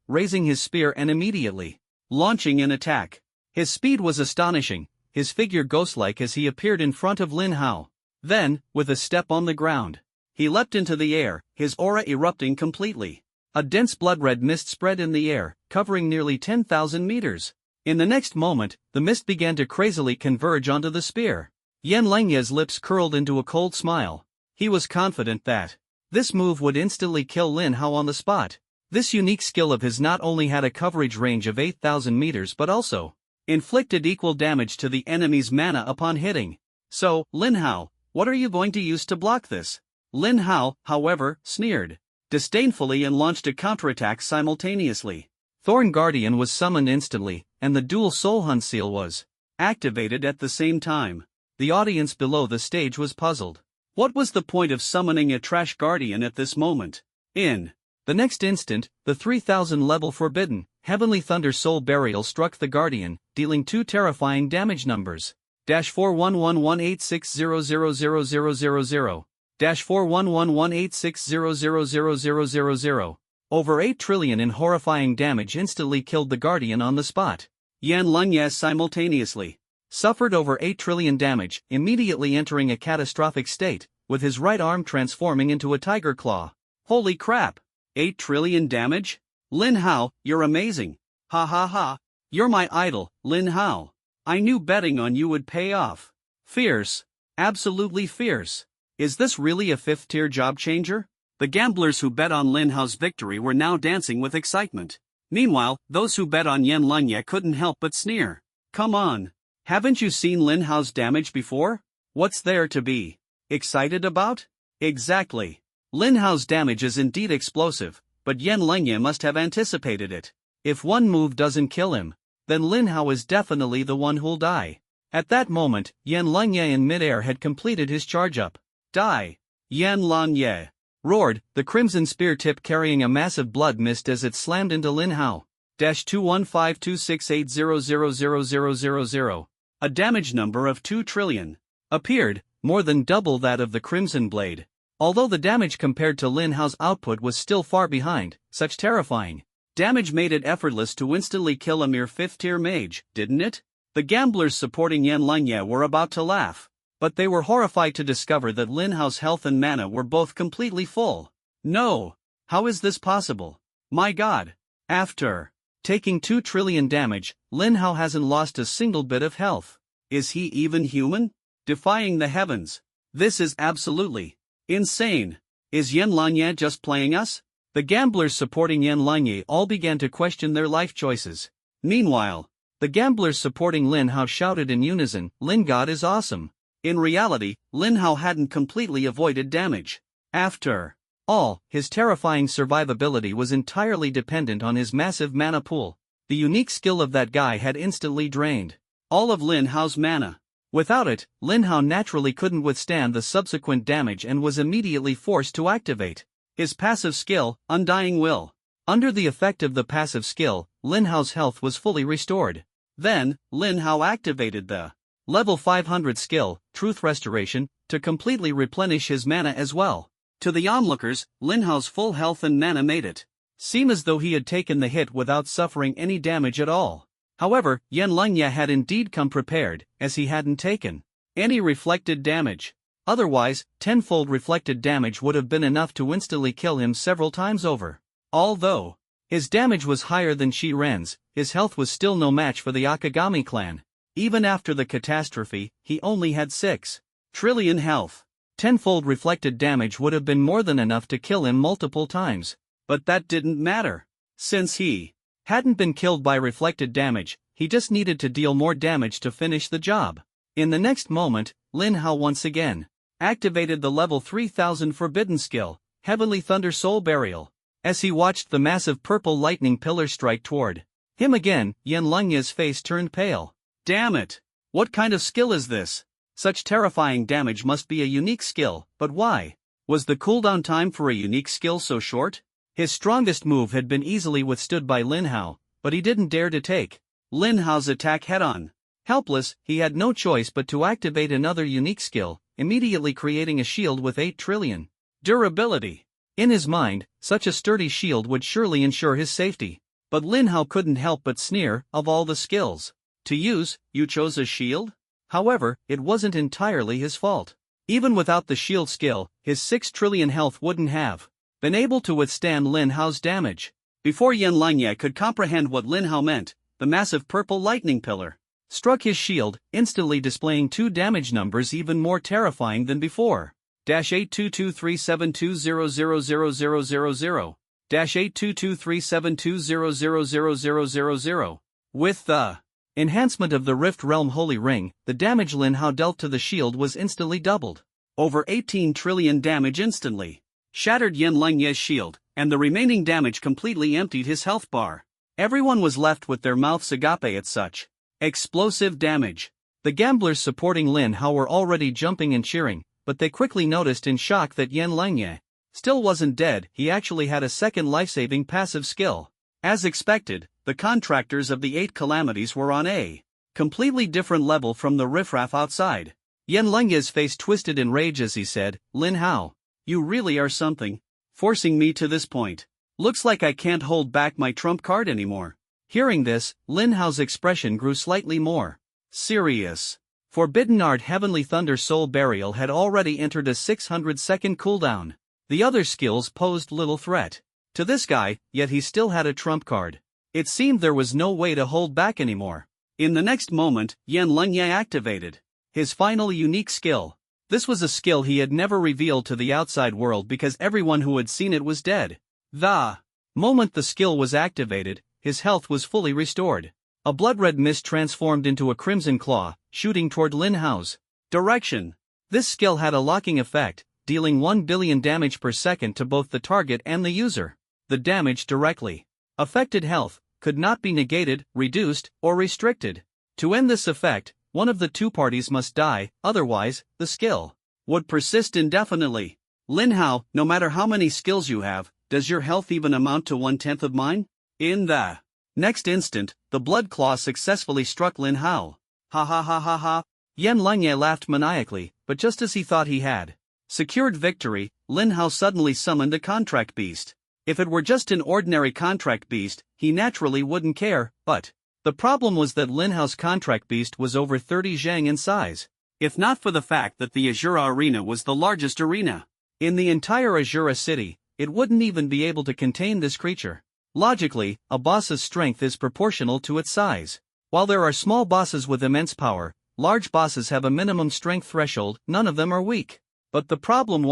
Speaker 2: raising his spear and immediately launching an attack. His speed was astonishing, his figure ghost-like as he appeared in front of Lin Hao. Then, with a step on the ground, he leapt into the air, his aura erupting completely. A dense blood-red mist spread in the air, covering nearly 10,000 meters. In the next moment, the mist began to crazily converge onto the spear. Yan Langye's lips curled into a cold smile. He was confident that this move would instantly kill Lin Hao on the spot. This unique skill of his not only had a coverage range of 8,000 meters but also inflicted equal damage to the enemy's mana upon hitting. So, Lin Hao, what are you going to use to block this? Lin Hao, however, sneered disdainfully and launched a counterattack simultaneously. Thorn Guardian was summoned instantly, and the dual Soul Hunt Seal was activated at the same time. The audience below the stage was puzzled. What was the point of summoning a Trash Guardian at this moment? In the next instant, the 3000 level Forbidden Heavenly Thunder Soul Burial struck the Guardian, dealing 2 terrifying damage numbers. -411186000000 -411186000000. Over 8 trillion in horrifying damage instantly killed the Guardian on the spot. Yan Langye simultaneously suffered over 8 trillion damage, immediately entering a catastrophic state, with his right arm transforming into a tiger claw. Holy crap! 8 trillion damage? Lin Hao, you're amazing. Ha ha ha. You're my idol, Lin Hao. I knew betting on you would pay off. Fierce. Absolutely fierce. Is this really a 5th-tier job changer? The gamblers who bet on Lin Hao's victory were now dancing with excitement. Meanwhile, those who bet on Yan Langye couldn't help but sneer. Come on. Haven't you seen Lin Hao's damage before? What's there to be excited about? Exactly. Lin Hao's damage is indeed explosive, but Yan Langye must have anticipated it. If one move doesn't kill him, then Lin Hao is definitely the one who'll die. At that moment, Yan Langye in midair had completed his charge-up. Die! Yan Langye roared, the crimson spear tip carrying a massive blood mist as it slammed into Lin Hao. -2152680000000. A damage number of 2 trillion appeared, more than double that of the Crimson Blade. Although the damage compared to Lin Hao's output was still far behind, such terrifying damage made it effortless to instantly kill a mere 5th-tier mage, didn't it? The gamblers supporting Yan Langye were about to laugh, but they were horrified to discover that Lin Hao's health and mana were both completely full. No! How is this possible? My god! After taking 2 trillion damage, Lin Hao hasn't lost a single bit of health. Is he even human? Defying the heavens. This is absolutely insane. Is Yan Langye just playing us? The gamblers supporting Yan Langye all began to question their life choices. Meanwhile, the gamblers supporting Lin Hao shouted in unison, Lin God is awesome. In reality, Lin Hao hadn't completely avoided damage. After all, his terrifying survivability was entirely dependent on his massive mana pool. The unique skill of that guy had instantly drained all of Lin Hao's mana. Without it, Lin Hao naturally couldn't withstand the subsequent damage and was immediately forced to activate his passive skill, Undying Will. Under the effect of the passive skill, Lin Hao's health was fully restored. Then, Lin Hao activated the level 500 skill, Truth Restoration, to completely replenish his mana as well. To the onlookers, Lin Hao's full health and mana made it seem as though he had taken the hit without suffering any damage at all. However, Yan Langye had indeed come prepared, as he hadn't taken any reflected damage. Otherwise, tenfold reflected damage would have been enough to instantly kill him several times over. Although his damage was higher than Shi Ren's, his health was still no match for the Akagami clan. Even after the catastrophe, he only had 6 trillion health. Tenfold reflected damage would have been more than enough to kill him multiple times. But that didn't matter. Since he hadn't been killed by reflected damage, he just needed to deal more damage to finish the job. In the next moment, Lin Hao once again activated the level 3000 forbidden skill, Heavenly Thunder Soul Burial. As he watched the massive purple lightning pillar strike toward him again, Yan Langye's face turned pale. Damn it! What kind of skill is this? Such terrifying damage must be a unique skill, but why was the cooldown time for a unique skill so short? His strongest move had been easily withstood by Lin Hao, but he didn't dare to take Lin Hao's attack head-on. Helpless, he had no choice but to activate another unique skill, immediately creating a shield with 8 trillion durability. In his mind, such a sturdy shield would surely ensure his safety. But Lin Hao couldn't help but sneer, of all the skills to use, you chose a shield? However, it wasn't entirely his fault. Even without the shield skill, his 6 trillion health wouldn't have been able to withstand Lin Hao's damage. Before Yan Langye could comprehend what Lin Hao meant, the massive purple lightning pillar struck his shield, instantly displaying 2 damage numbers even more terrifying than before. -82237200000 -82237200000. With the enhancement of the Rift Realm Holy Ring, the damage Lin Hao dealt to the shield was instantly doubled. Over 18 trillion damage instantly shattered Yan Langye's shield, and the remaining damage completely emptied his health bar. Everyone was left with their mouths agape at such explosive damage. The gamblers supporting Lin Hao were already jumping and cheering, but they quickly noticed in shock that Yan Langye still wasn't dead. He actually had a second life-saving passive skill. As expected, the contractors of the 8 calamities were on a completely different level from the riffraff outside. Yan Langye's face twisted in rage as he said, "Lin Hao, you really are something, forcing me to this point. Looks like I can't hold back my trump card anymore." Hearing this, Lin Hao's expression grew slightly more serious. Forbidden Art Heavenly Thunder Soul Burial had already entered a 600-second cooldown. The other skills posed little threat to this guy, yet he still had a trump card. It seemed there was no way to hold back anymore. In the next moment, Yan Langye activated his final unique skill. This was a skill he had never revealed to the outside world because everyone who had seen it was dead. The moment the skill was activated, his health was fully restored. A blood-red mist transformed into a crimson claw, shooting toward Lin Hao's direction. This skill had a locking effect, dealing 1 billion damage per second to both the target and the user. The damage directly affected health could not be negated, reduced, or restricted. To end this effect, one of the 2 parties must die, otherwise, the skill would persist indefinitely. Lin Hao, no matter how many skills you have, does your health even amount to 1/10 of mine? In the next instant, the blood claw successfully struck Lin Hao. Ha ha ha ha ha. Yan Langye laughed maniacally, but just as he thought he had secured victory, Lin Hao suddenly summoned a contract beast. If it were just an ordinary contract beast, he naturally wouldn't care, but the problem was that Lin Hao's contract beast was over 30 zhang in size. If not for the fact that the Azura Arena was the largest arena in the entire Azura city, it wouldn't even be able to contain this creature. Logically, a boss's strength is proportional to its size. While there are small bosses with immense power, large bosses have a minimum strength threshold, none of them are weak. But the problem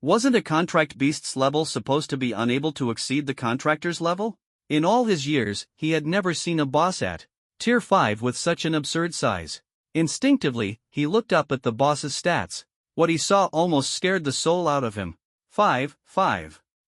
Speaker 2: wasn't a contract beast's level supposed to be unable to exceed the contractor's level? In all his years, he had never seen a boss at Tier 5 with such an absurd size. Instinctively, he looked up at the boss's stats. What he saw almost scared the soul out of him. 5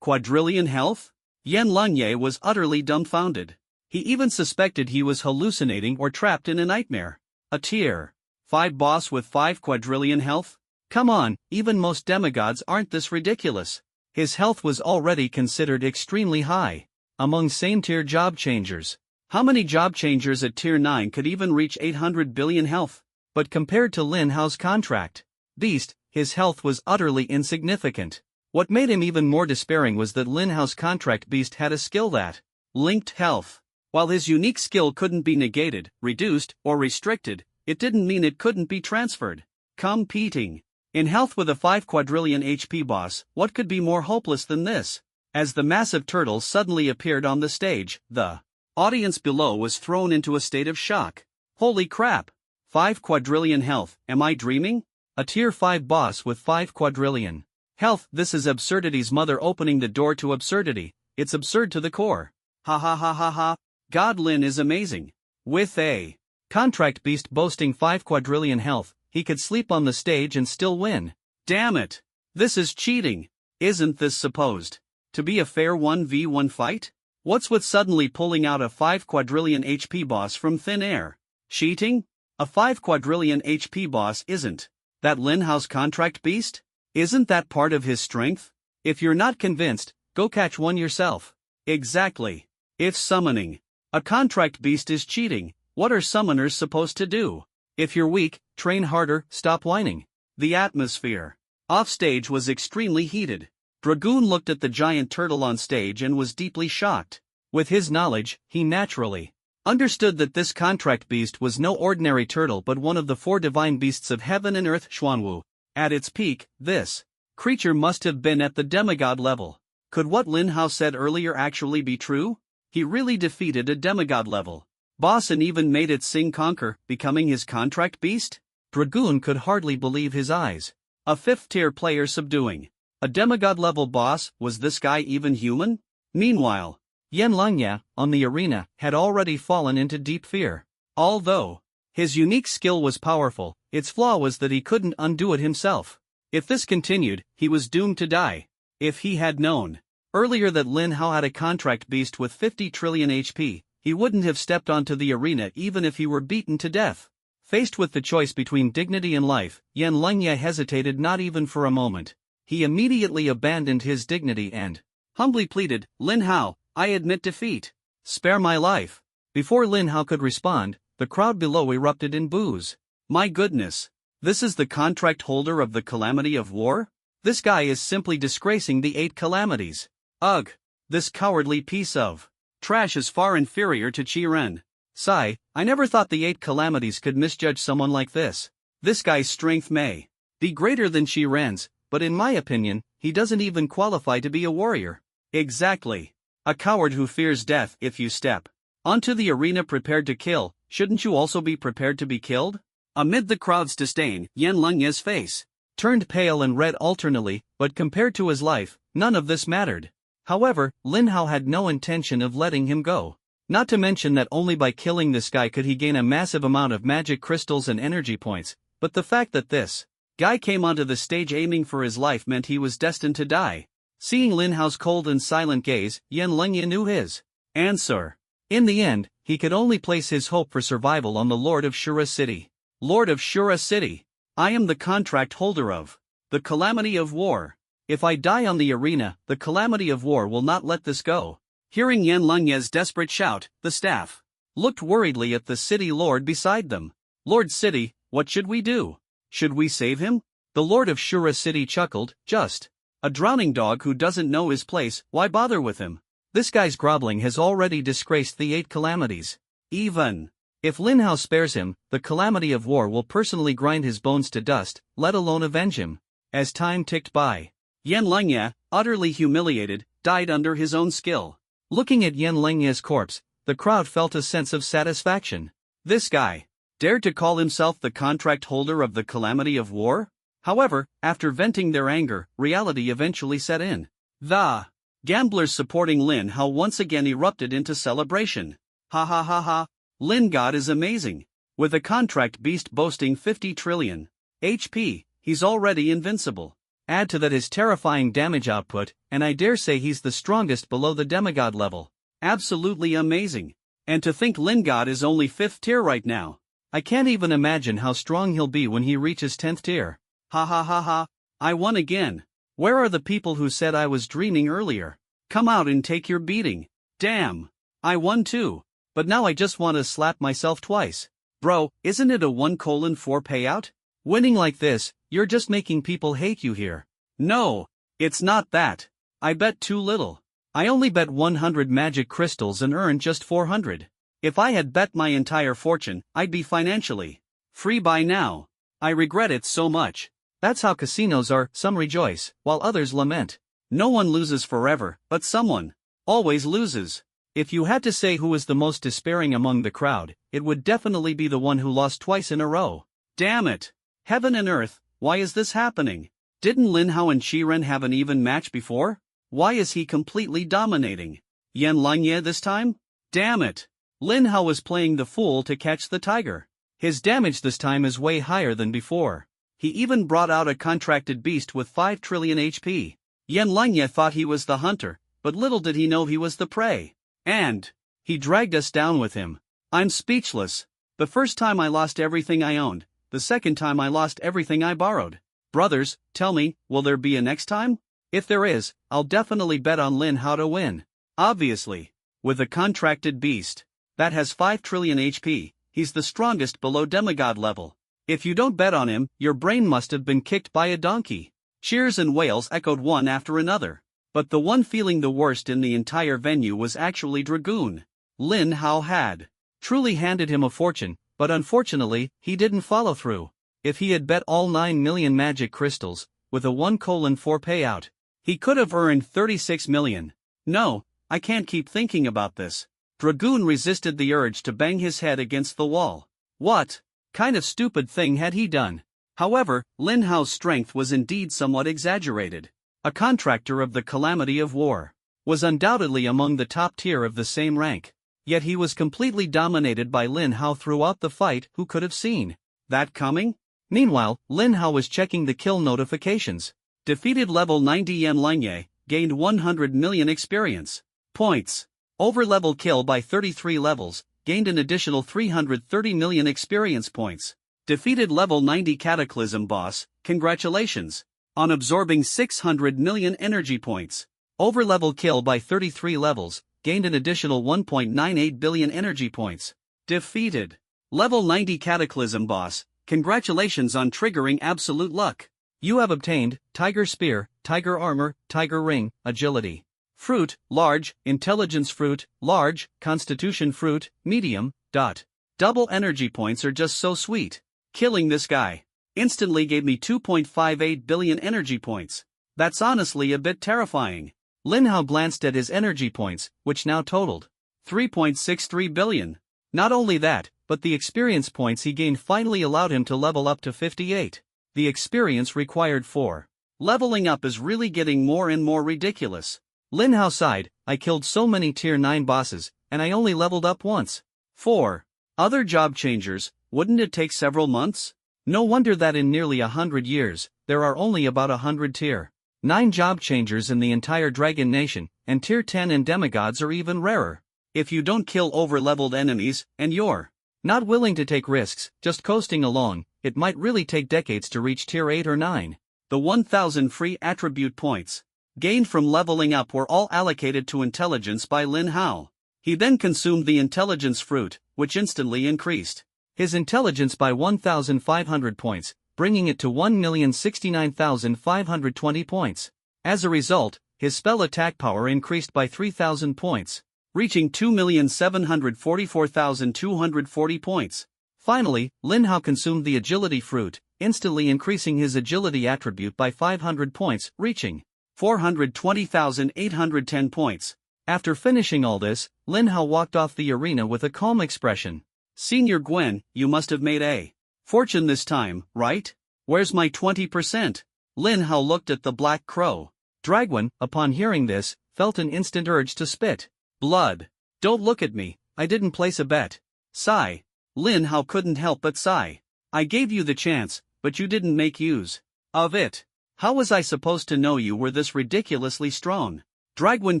Speaker 2: quadrillion health? Yan Langye was utterly dumbfounded. He even suspected he was hallucinating or trapped in a nightmare. A Tier 5 boss with 5 quadrillion health? Come on, even most demigods aren't this ridiculous. His health was already considered extremely high among same-tier job changers. How many job changers at Tier 9 could even reach 800 billion health? But compared to Lin Hao's contract beast, his health was utterly insignificant. What made him even more despairing was that Lin Hao's contract beast had a skill that linked health. While his unique skill couldn't be negated, reduced, or restricted, it didn't mean it couldn't be transferred. Competing in health with a 5 quadrillion HP boss, what could be more hopeless than this? As the massive turtle suddenly appeared on the stage, the audience below was thrown into a state of shock. Holy crap! 5 quadrillion health, am I dreaming? A Tier 5 boss with 5 quadrillion health, this is absurdity's mother opening the door to absurdity. It's absurd to the core. Ha ha ha ha ha. God, Lin is amazing. With a contract beast boasting 5 quadrillion health, he could sleep on the stage and still win. Damn it! This is cheating. Isn't this supposed to be a fair 1v1 fight? What's with suddenly pulling out a 5 quadrillion HP boss from thin air? Cheating? A 5 quadrillion HP boss isn't that Lin Hao's contract beast? Isn't that part of his strength? If you're not convinced, go catch one yourself. Exactly. If summoning a contract beast is cheating, what are summoners supposed to do? If you're weak, train harder, stop whining. The atmosphere offstage was extremely heated. Dragoon looked at the giant turtle on stage and was deeply shocked.
Speaker 1: With his knowledge, he naturally understood that this contract beast was no ordinary turtle but one of the 4 divine beasts of heaven and earth Xuanwu. At its peak, this creature must have been at the demigod level. Could what Lin Hao said earlier actually be true? He really defeated a demigod level boss and even made it sing conquer, becoming his contract beast?
Speaker 2: Dragoon could hardly believe his eyes. A 5th-tier player subduing a demigod-level boss, was this guy even human? Meanwhile,
Speaker 1: Yan Lingye, on the arena, had already fallen into deep fear.
Speaker 2: Although his unique skill was powerful, its flaw was that he couldn't undo it himself. If this continued, he was doomed to die. If he had known earlier that Lin Hao had a contract beast with 50 trillion HP, he wouldn't have stepped onto the arena even if he were beaten to death. Faced with the choice between dignity and life, Yan Lingye hesitated not even for a moment. He immediately abandoned his dignity and humbly pleaded, "Lin Hao, I admit defeat. Spare my life." Before Lin Hao could respond, the crowd below erupted in boos. My goodness! This is the contract holder of the Calamity of War? This guy is simply disgracing the 8 calamities. Ugh! This cowardly piece of trash is far inferior to Qi Ren. Sigh, I never thought the 8 calamities could misjudge someone like this. This guy's strength may be greater than Qi Ren's, but in my opinion, he doesn't even qualify to be a warrior. Exactly. A coward who fears death. If you step onto the arena prepared to kill, shouldn't you also be prepared to be killed? Amid the crowd's disdain, Yan Lingye's face turned pale and red alternately, but compared to his life, none of this mattered. However, Lin Hao had no intention of letting him go. Not to mention that only by killing this guy could he gain a massive amount of magic crystals and energy points, but the fact that this guy came onto the stage aiming for his life meant he was destined to die. Seeing Lin Hao's cold and silent gaze, Yan Lingye knew his answer. In the end, he could only place his hope for survival on the Lord of Shura City. Lord of Shura City. I am the contract holder of the Calamity of War. If I die on the arena, the Calamity of War will not let this go. Hearing Yan Lingye's desperate shout, the staff looked worriedly at the city lord beside them. Lord City, what should we do? Should we save him? The Lord of Shura City chuckled, just a drowning dog who doesn't know his place, why bother with him? This guy's groveling has already disgraced the 8 calamities. Even if Lin Hao spares him, the Calamity of War will personally grind his bones to dust, let alone avenge him. As time ticked by, Yan Lingye, utterly humiliated, died under his own skill. Looking at Yan Lingye's corpse, the crowd felt a sense of satisfaction. This guy dared to call himself the contract holder of the Calamity of War? However, after venting their anger, reality eventually set in. The gamblers supporting Lin Hao once again erupted into celebration. Ha ha ha ha, Lin God is amazing. With a contract beast boasting 50 trillion HP, he's already invincible. Add to that his terrifying damage output, and I dare say he's the strongest below the demigod level. Absolutely amazing. And to think Lin God is only 5th tier right now. I can't even imagine how strong he'll be when he reaches 10th tier. Ha ha ha ha, I won again. Where are the people who said I was dreaming earlier? Come out and take your beating. Damn. I won too. But now I just want to slap myself twice. Bro, isn't it a 1:4 payout? Winning like this, you're just making people hate you here. No, it's not that. I bet too little. I only bet 100 magic crystals and earned just 400. If I had bet my entire fortune, I'd be financially free by now. I regret it so much. That's how casinos are, some rejoice, while others lament. No one loses forever, but someone always loses. If you had to say who was the most despairing among the crowd, it would definitely be the one who lost twice in a row. Damn it! Heaven and earth, why is this happening? Didn't Lin Hao and Qi Ren have an even match before? Why is he completely dominating Yan Lingye this time? Damn it! Lin Hao was playing the fool to catch the tiger. His damage this time is way higher than before. He even brought out a contracted beast with 5 trillion HP. Yan Lingye thought he was the hunter, but little did he know he was the prey. And he dragged us down with him. I'm speechless. The first time I lost everything I owned, the second time I lost everything I borrowed. Brothers, tell me, will there be a next time? If there is, I'll definitely bet on Lin Hao to win. Obviously. With a contracted beast that has 5 trillion HP, he's the strongest below demigod level. If you don't bet on him, your brain must have been kicked by a donkey. Cheers and wails echoed one after another. But the one feeling the worst in the entire venue was actually Dragoon. Lin Hao had truly handed him a fortune, but unfortunately, he didn't follow through. If he had bet all 9 million magic crystals, with a 1:4 payout, he could have earned 36 million. No, I can't keep thinking about this. Dragoon resisted the urge to bang his head against the wall. What kind of stupid thing had he done? However, Lin Hao's strength was indeed somewhat exaggerated. A contractor of the calamity of war, was undoubtedly among the top tier of the same rank. Yet he was completely dominated by Lin Hao throughout the fight. Who could have seen that coming? Meanwhile, Lin Hao was checking the kill notifications. Defeated level 90 Yan Lingye, gained 100 million experience points. Over-level kill by 33 levels, gained an additional 330 million experience points. Defeated level 90 Cataclysm boss, congratulations on absorbing 600 million energy points. Over-level kill by 33 levels, gained an additional 1.98 billion energy points. Defeated level 90 Cataclysm boss, congratulations on triggering absolute luck. You have obtained Tiger Spear, Tiger Armor, Tiger Ring, Agility Fruit, Large, Intelligence Fruit, Large, Constitution Fruit, Medium, dot. Double energy points are just so sweet. Killing this guy instantly gave me 2.58 billion energy points. That's honestly a bit terrifying. Lin Hao glanced at his energy points, which now totaled 3.63 billion. Not only that, but the experience points he gained finally allowed him to level up to 58. The experience required for leveling up is really getting more and more ridiculous. Lin Hao sighed, I killed so many tier 9 bosses, and I only leveled up once. 4 other job changers, wouldn't it take several months? No wonder that in nearly 100 years, there are only about 100 tier 9 job changers in the entire Dragon Nation, and tier 10 and demigods are even rarer. If you don't kill over-leveled enemies, and you're not willing to take risks, just coasting along, it might really take decades to reach tier 8 or 9. The 1000 free attribute points gained from leveling up were all allocated to intelligence by Lin Hao. He then consumed the intelligence fruit, which instantly increased his intelligence by 1,500 points, bringing it to 1,069,520 points. As a result, his spell attack power increased by 3,000 points, reaching 2,744,240 points. Finally, Lin Hao consumed the agility fruit, instantly increasing his agility attribute by 500 points, reaching 420,810 points. After finishing all this, Lin Hao walked off the arena with a calm expression. Senior Gwen, you must have made a fortune this time, right? Where's my 20%? Lin Hao looked at the Black Crow. Dragwen, upon hearing this, felt an instant urge to spit blood. Don't look at me, I didn't place a bet. Sigh. Lin Hao couldn't help but sigh. I gave you the chance, but you didn't make use of it. How was I supposed to know you were this ridiculously strong? Dragwen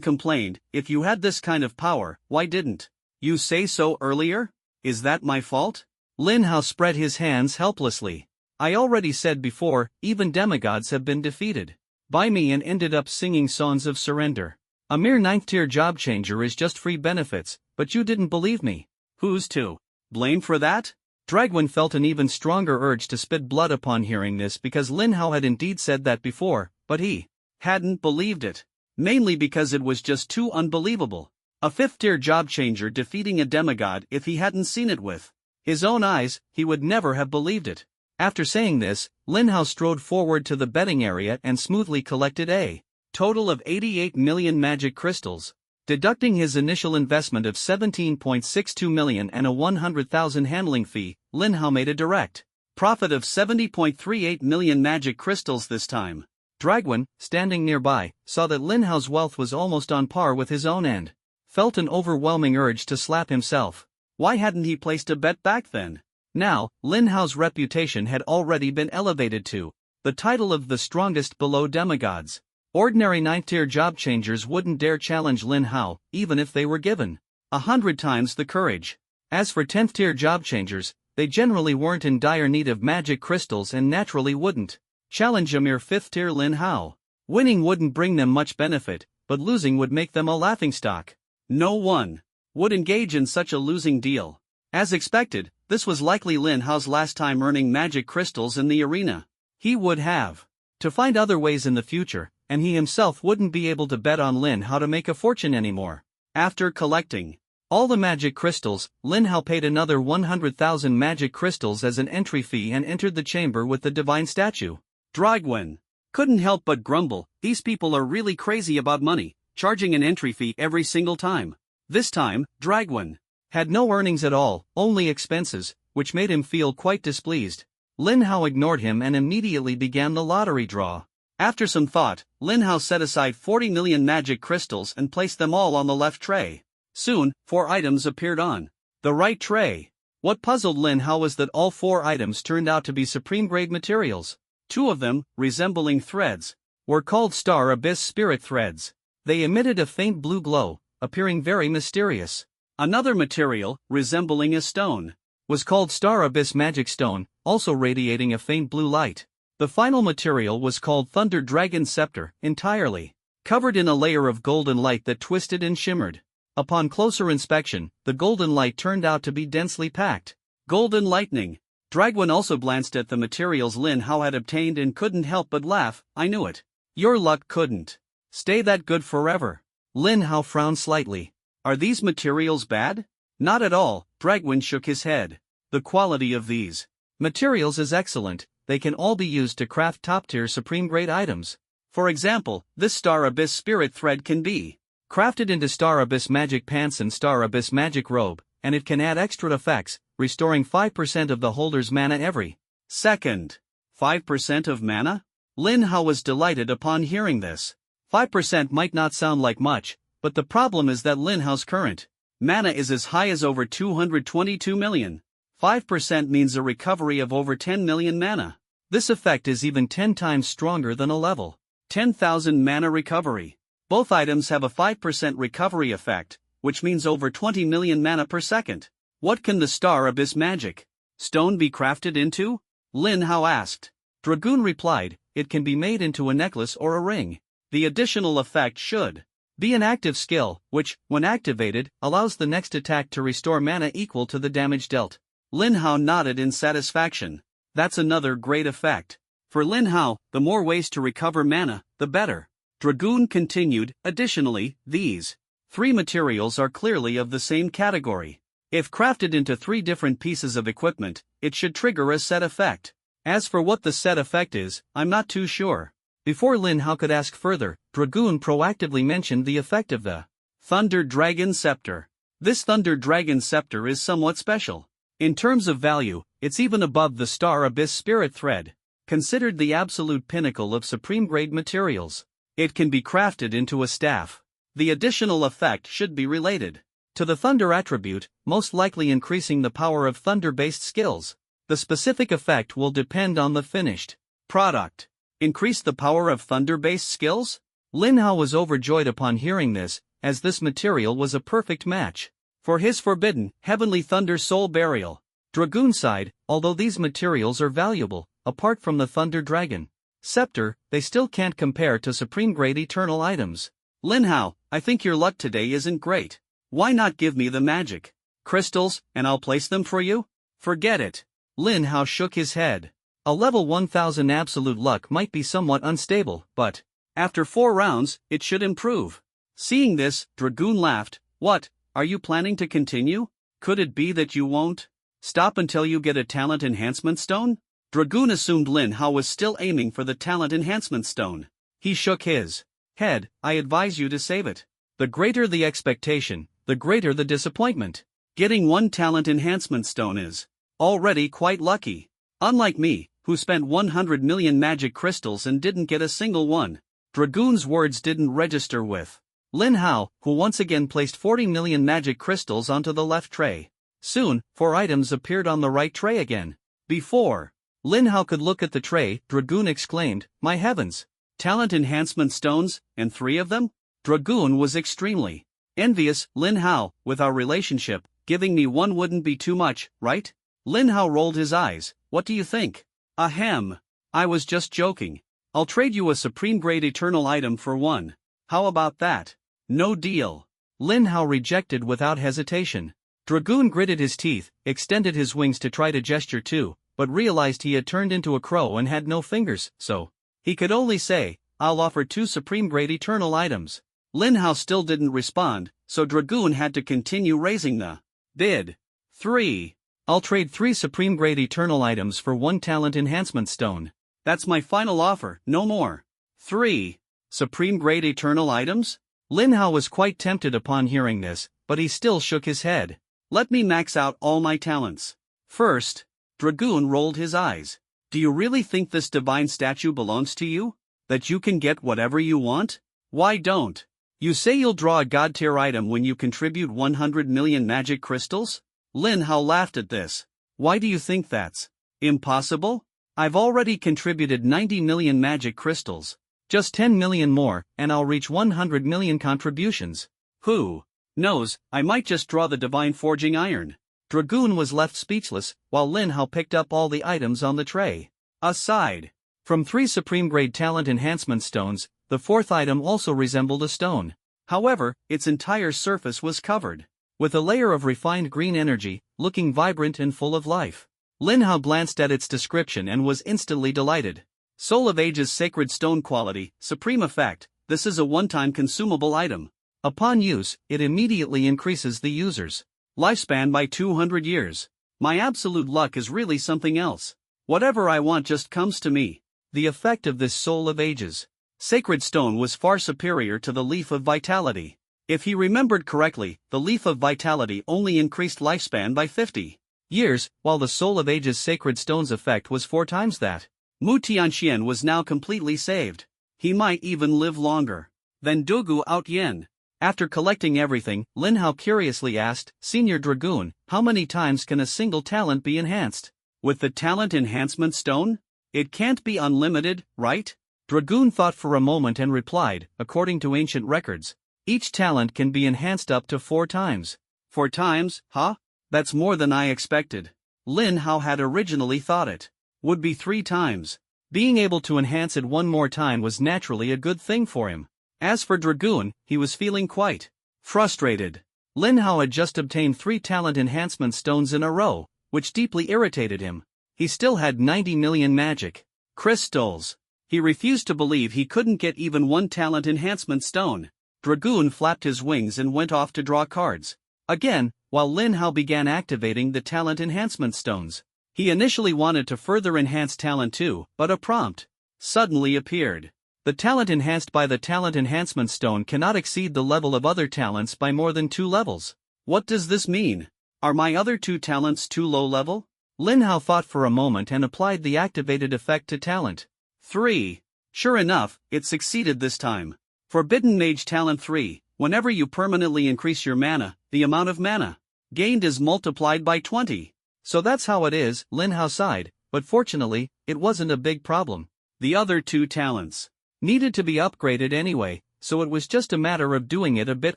Speaker 2: complained, if you had this kind of power, why didn't you say so earlier? Is that my fault? Lin Hao spread his hands helplessly. I already said before, even demigods have been defeated by me and ended up singing songs of surrender. A mere 9th tier job changer is just free benefits, but you didn't believe me. Who's to blame for that? Dragwen felt an even stronger urge to spit blood upon hearing this because Lin Hao had indeed said that before, but he hadn't believed it. Mainly because it was just too unbelievable. A 5th tier job changer defeating a demigod. If he hadn't seen it with his own eyes, he would never have believed it. After saying this, Lin Hao strode forward to the betting area and smoothly collected a total of 88 million magic crystals. Deducting his initial investment of 17.62 million and a 100,000 handling fee, Lin Hao made a direct profit of 70.38 million magic crystals this time. Dragwen, standing nearby, saw that Lin Hao's wealth was almost on par with his own and felt an overwhelming urge to slap himself. Why hadn't he placed a bet back then? Now, Lin Hao's reputation had already been elevated to the title of the strongest below demigods. Ordinary 9th tier job changers wouldn't dare challenge Lin Hao, even if they were given 100 times the courage. As for 10th tier job changers, they generally weren't in dire need of magic crystals and naturally wouldn't challenge a mere 5th tier Lin Hao. Winning wouldn't bring them much benefit, but losing would make them a laughingstock. No one would engage in such a losing deal. As expected, this was likely Lin Hao's last time earning magic crystals in the arena. He would have to find other ways in the future,
Speaker 1: and he himself wouldn't be able to bet on Lin Hao to make a fortune anymore. After collecting all the magic crystals, Lin Hao paid another 100,000 magic crystals as an entry fee and entered the chamber with the divine statue.
Speaker 2: Dragwen couldn't help but grumble, these people are really crazy about money, charging an entry fee every single time. This time, Dragwen
Speaker 1: had no earnings at all, only expenses, which made him feel quite displeased. Lin Hao ignored him and immediately began the lottery draw.
Speaker 2: After some thought, Lin Hao set aside 40 million magic crystals and placed them all on the left tray. Soon, 4 items appeared on the right tray. What puzzled Lin Hao was that all 4 items turned out to be supreme-grade materials. 2 of them, resembling threads, were called Star Abyss Spirit Threads. They emitted a faint blue glow, appearing very mysterious. Another material, resembling a stone,
Speaker 1: was called Star Abyss Magic Stone, also radiating a faint blue light. The final material was called Thunder Dragon Scepter, entirely covered in a layer of golden light that twisted and shimmered. Upon closer inspection, the golden light turned out to be densely packed.
Speaker 2: Golden lightning. Dragwen also glanced at the materials Lin Hao had obtained and couldn't help but laugh. I knew it.
Speaker 1: Your luck couldn't stay that good forever. Lin Hao frowned slightly.
Speaker 2: Are these materials bad? Not at all, Dragwen shook his head. The quality of these
Speaker 1: materials is excellent, they can all be used to craft top-tier supreme-grade items.
Speaker 2: For example, this Star Abyss Spirit Thread can be
Speaker 1: crafted into Star Abyss Magic Pants and Star Abyss Magic Robe, and it can add extra effects, restoring 5% of the holder's mana every
Speaker 2: second. 5% of mana? Lin Hao was delighted upon hearing this.
Speaker 1: 5% might not sound like much, but the problem is that Lin Hao's current
Speaker 2: mana is as high as over 222 million. 5% means a recovery of over 10 million mana.
Speaker 1: This effect is even 10 times stronger than a level
Speaker 2: 10,000 mana recovery. Both items have a 5% recovery effect, which means over 20 million mana per second. What can the Star Abyss Magic Stone be crafted into? Lin Hao asked.
Speaker 1: Dragoon replied, it can be made into a necklace or a ring.
Speaker 2: The additional effect should
Speaker 1: be an active skill, which, when activated, allows the next attack to restore mana equal to the damage dealt.
Speaker 2: Lin Hao nodded in satisfaction. That's another great effect. For Lin Hao, the more ways to recover mana, the better. Dragoon continued, additionally, these 3 materials are clearly of the same category. If crafted into 3 different pieces of equipment, it should trigger a set effect. As for what the set effect is, I'm not too sure.
Speaker 1: Before Lin Hao could ask further, Dragoon proactively mentioned the effect of the
Speaker 2: Thunder Dragon Scepter. This Thunder Dragon Scepter is somewhat special. In terms of value, it's even above the Star Abyss Spirit Thread, considered the absolute pinnacle of supreme-grade materials. It can be crafted into a staff. The additional effect should be related
Speaker 1: to the Thunder attribute, most likely increasing the power of Thunder-based skills. The specific effect will depend on the finished
Speaker 2: product. Increase the power of Thunder-based skills?
Speaker 1: Lin Hao was overjoyed upon hearing this, as this material was a perfect match
Speaker 2: for his forbidden, heavenly Thunder Soul Burial.
Speaker 1: Dragoon sighed, although these materials are valuable, apart from the Thunder Dragon Scepter, they still can't compare to supreme-grade eternal items.
Speaker 2: Lin Hao, I think your luck today isn't great. Why not give me the magic crystals, and I'll place them for you?
Speaker 1: Forget it. Lin Hao shook his head. A level 1000 absolute luck might be somewhat unstable, but
Speaker 2: after 4 rounds, it should improve. Seeing this, Dragoon laughed. What, are you planning to continue? Could it be that you won't stop until you get a talent enhancement stone? Dragoon assumed Lin Hao was still aiming for the talent enhancement stone.
Speaker 1: He shook his head. I advise you to save it. The greater the expectation, the greater the disappointment.
Speaker 2: Getting 1 talent enhancement stone is already quite lucky. Unlike me, who spent 100 million magic crystals and didn't get a single one. Dragoon's words didn't register with
Speaker 1: Lin Hao, who once again placed 40 million magic crystals onto the left tray. Soon, 4 items appeared on the right tray again.
Speaker 2: Before
Speaker 1: Lin Hao could look at the tray, Dragoon exclaimed, my heavens!
Speaker 2: Talent enhancement stones, and 3 of them? Dragoon was extremely envious. Lin Hao, with our relationship, giving me 1 wouldn't be too much, right? Lin Hao rolled his eyes. What do you think? Ahem. I was just joking. I'll trade you a supreme-grade eternal item for 1. How about that? No deal.
Speaker 1: Lin Hao rejected without hesitation. Dragoon gritted his teeth, extended his wings to try to gesture too, but realized he had turned into a crow and had no fingers, so he could only say,
Speaker 2: I'll offer 2 supreme grade eternal items. Lin Hao still didn't respond, so Dragoon had to continue raising the bid. 3.
Speaker 1: I'll trade 3 supreme grade eternal items for 1 talent enhancement stone.
Speaker 2: That's my final offer, no more. 3. Supreme grade eternal items?
Speaker 1: Lin Hao was quite tempted upon hearing this, but he still shook his head.
Speaker 2: Let me max out all my talents. First. Dragoon rolled his eyes. Do you really think this divine statue belongs to you? That you can get whatever you want? Why don't you say you'll draw a god tier item when you contribute 100 million magic crystals? Lin Hao laughed at this. Why do you think that's impossible? I've already contributed 90 million magic crystals.
Speaker 1: Just 10 million more, and I'll reach 100 million contributions.
Speaker 2: Who knows, I might just draw the divine forging iron.
Speaker 1: Dragoon was left speechless, while Lin Hao picked up all the items on the tray.
Speaker 2: Aside
Speaker 1: from 3 supreme grade talent enhancement stones, the 4th item also resembled a stone.
Speaker 2: However, its entire surface was covered
Speaker 1: with a layer of refined green energy, looking vibrant and full of life. Lin Hao glanced at its description and was instantly delighted.
Speaker 2: Soul of Ages Sacred Stone Quality, Supreme Effect. This is a one-time consumable item.
Speaker 1: Upon use, it immediately increases the user's
Speaker 2: lifespan by 200 years. My absolute luck is really something else. Whatever I want just comes to me.
Speaker 1: The effect of this Soul of Ages
Speaker 2: Sacred Stone was far superior to the Leaf of Vitality. If he remembered correctly, the Leaf of Vitality only increased lifespan by 50
Speaker 1: years, while the Soul of Ages Sacred Stone's effect was 4 times that.
Speaker 2: Mu Tianxian was now completely saved. He might even live longer than Dugu Outyen.
Speaker 1: After collecting everything, Lin Hao curiously asked, Senior Dragoon, how many times can a single talent be enhanced?
Speaker 2: With the talent enhancement stone? It can't be unlimited, right?
Speaker 1: Dragoon thought for a moment and replied, according to ancient records, each talent can be enhanced up to 4 times.
Speaker 2: 4 times, huh? That's more than I expected. Lin Hao had originally thought it would be 3 times.
Speaker 1: Being able to enhance it 1 more time was naturally a good thing for him. As for Dragoon, he was feeling quite frustrated. Lin Hao had just obtained 3 talent enhancement stones in a row, which deeply irritated him. He still had 90 million magic crystals. He refused to believe he couldn't get even 1 talent enhancement stone. Dragoon flapped his wings and went off to draw cards again, while Lin Hao began activating the talent enhancement stones. He initially wanted to further enhance talent 2, but a prompt suddenly appeared. The talent enhanced by the talent enhancement stone cannot exceed the level of other talents by more than 2 levels.
Speaker 2: What does this mean? Are my other 2 talents too low level?
Speaker 1: Lin Hao thought for a moment and applied the activated effect to talent
Speaker 2: 3. Sure enough, it succeeded this time. Forbidden Mage Talent 3. Whenever you permanently increase your mana, the amount of mana gained is multiplied by 20.
Speaker 1: So that's how it is, Lin Hao sighed, but fortunately, it wasn't a big problem.
Speaker 2: The other 2 talents
Speaker 1: needed to be upgraded anyway, so it was just a matter of doing it a bit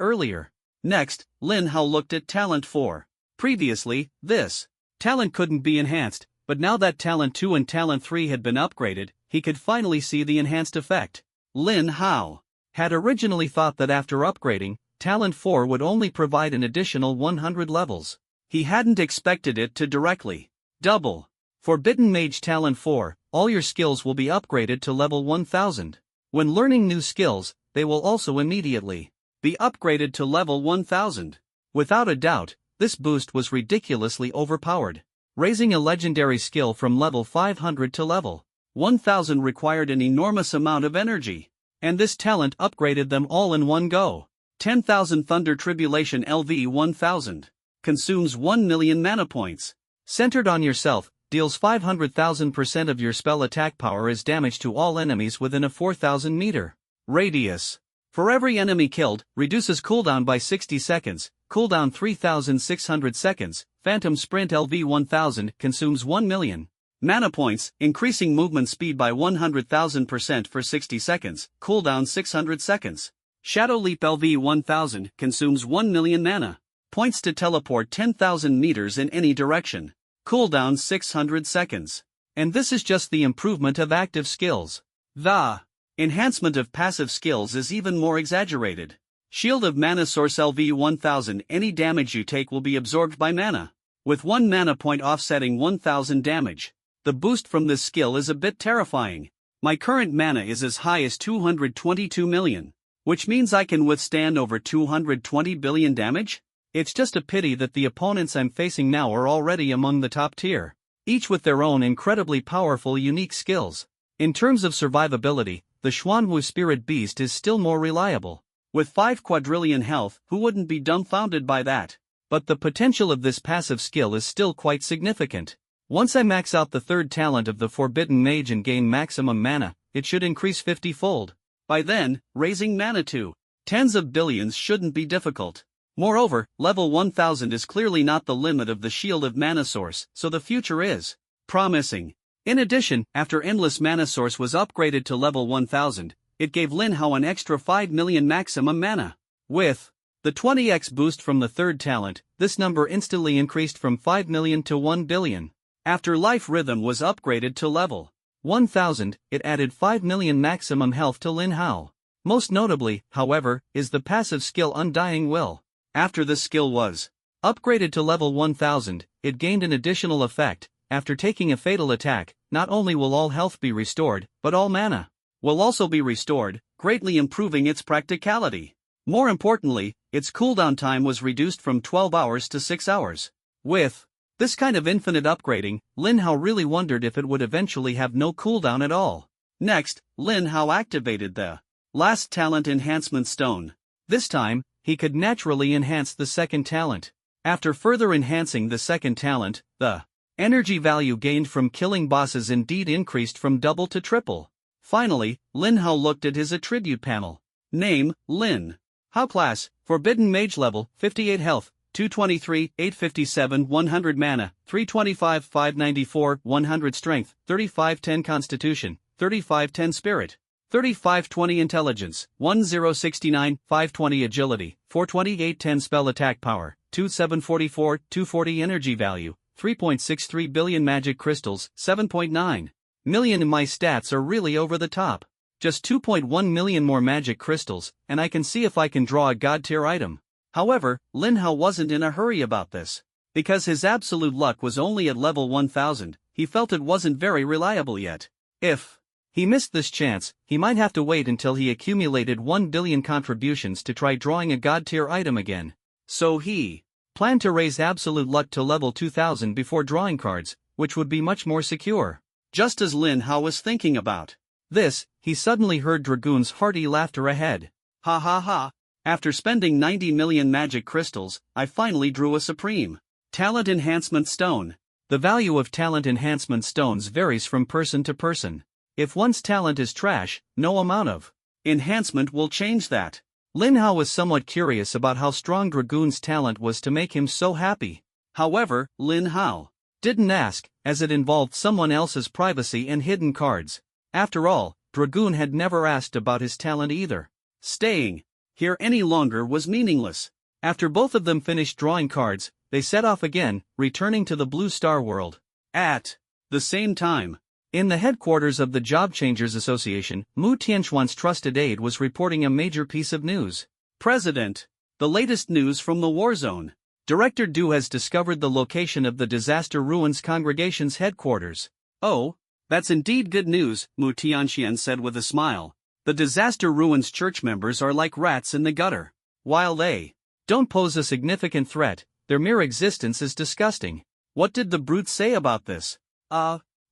Speaker 1: earlier.
Speaker 2: Next, Lin Hao looked at Talent 4. Previously, this talent couldn't be enhanced, but now that Talent 2 and Talent 3 had been upgraded, he could finally see the enhanced effect. Lin Hao
Speaker 1: had originally thought that after upgrading, Talent 4 would only provide an additional 100 levels.
Speaker 2: He hadn't expected it to directly double.
Speaker 1: Forbidden Mage Talent 4, all your skills will be upgraded to level 1000. When learning new skills, they will also immediately
Speaker 2: be upgraded to level 1000.
Speaker 1: Without a doubt, this boost was ridiculously overpowered. Raising a legendary skill from level 500 to level
Speaker 2: 1000 required an enormous amount of energy, and this talent upgraded them all in one go. 10,000 Thunder Tribulation LV 1000. Consumes 1 million mana points.
Speaker 1: Centered on yourself, deals 500,000% of your spell attack power as damage to all enemies within a 4,000 meter
Speaker 2: radius. For every enemy killed, reduces cooldown by 60 seconds, cooldown 3,600 seconds. Phantom Sprint LV 1000 consumes 1 million mana points, increasing movement speed by 100,000% for 60 seconds, cooldown 600 seconds. Shadow Leap LV 1000 consumes 1 million mana points to teleport 10,000 meters in any direction, cooldown 600 seconds.
Speaker 1: And this is just the improvement of active skills.
Speaker 2: The enhancement of passive skills is even more exaggerated. Shield of Mana Source LV 1000. Any damage you take will be absorbed by mana, with 1 mana point offsetting 1000 damage. The boost from this skill is a bit terrifying. My current mana is as high as 222 million. Which means I can withstand over 220 billion damage? It's just a pity that the opponents I'm facing now are already among the top tier, each with their own incredibly powerful unique skills. In terms of survivability, the Xuanwu Spirit Beast is still more reliable. With 5 quadrillion health, who wouldn't be dumbfounded by that? But the potential of this passive skill is still quite significant. Once I max out the third talent of the Forbidden Mage and gain maximum mana, it should increase 50-fold. By then, raising mana to tens of billions shouldn't be difficult. Moreover, level 1000 is clearly not the limit of the Shield of Mana Source, so the future is promising. In addition, after Endless Mana Source was upgraded to level 1000, it gave Lin Hao an extra 5 million maximum mana. With the 20x boost from the third talent, this number instantly increased from 5 million to 1 billion. After Life Rhythm was upgraded to level 1000, it added 5 million maximum health to Lin Hao. Most notably, however, is the passive skill Undying Will. After this skill was upgraded to level 1000, it gained an additional effect. After taking a fatal attack, not only will all health be restored, but all mana will also be restored, greatly improving its practicality. More importantly, its cooldown time was reduced from 12 hours to 6 hours. With this kind of infinite upgrading, Lin Hao really wondered if it would eventually have no cooldown at all. Next, Lin Hao activated the last talent enhancement stone. This time, he could naturally enhance the second talent. After further enhancing the second talent, the energy value gained from killing bosses indeed increased from double to triple. Finally, Lin Hao looked at his attribute panel. Name, Lin Hao. Class, Forbidden Mage. Level, 58 health, 223, 857, 100 mana, 325, 594, 100 strength, 3510 constitution, 3510 spirit, 3520 intelligence, 1069, 520 agility, 42810 spell attack power, 2744, 240 energy value, 3.63 billion magic crystals, 7.9 million. My stats are really over the top. Just 2.1 million more magic crystals, and I can see if I can draw a god tier item. However, Lin Hao wasn't in a hurry about this. Because his absolute luck was only at level 1000, he felt it wasn't very reliable yet. If he missed this chance, he might have to wait until he accumulated 1 billion contributions to try drawing a god tier item again. So he planned to raise absolute luck to level 2000 before drawing cards, which would be much more secure. Just as Lin Hao was thinking about this, he suddenly heard Dragoon's hearty laughter ahead. Ha ha ha. After spending 90 million magic crystals, I finally drew a supreme talent enhancement stone. The value of talent enhancement stones varies from person to person. If one's talent is trash, no amount of enhancement will change that. Lin Hao was somewhat curious about how strong Dragoon's talent was to make him so happy. However, Lin Hao didn't ask, as it involved someone else's privacy and hidden cards. After all, Dragoon had never asked about his talent either. Staying here any longer was meaningless. After both of them finished drawing cards, they set off again, returning to the Blue Star World. At the same time, in the headquarters of the Job Changers Association, Mu Tianxuan's trusted aide was reporting a major piece of news. President, the latest news from the war zone. Director Du has discovered the location of the Disaster Ruins Congregation's headquarters. Oh, that's indeed good news, Mu Tianxian said with a smile. The Disaster Ruins church members are like rats in the gutter. While they don't pose a significant threat, their mere existence is disgusting. What did the brute say about this?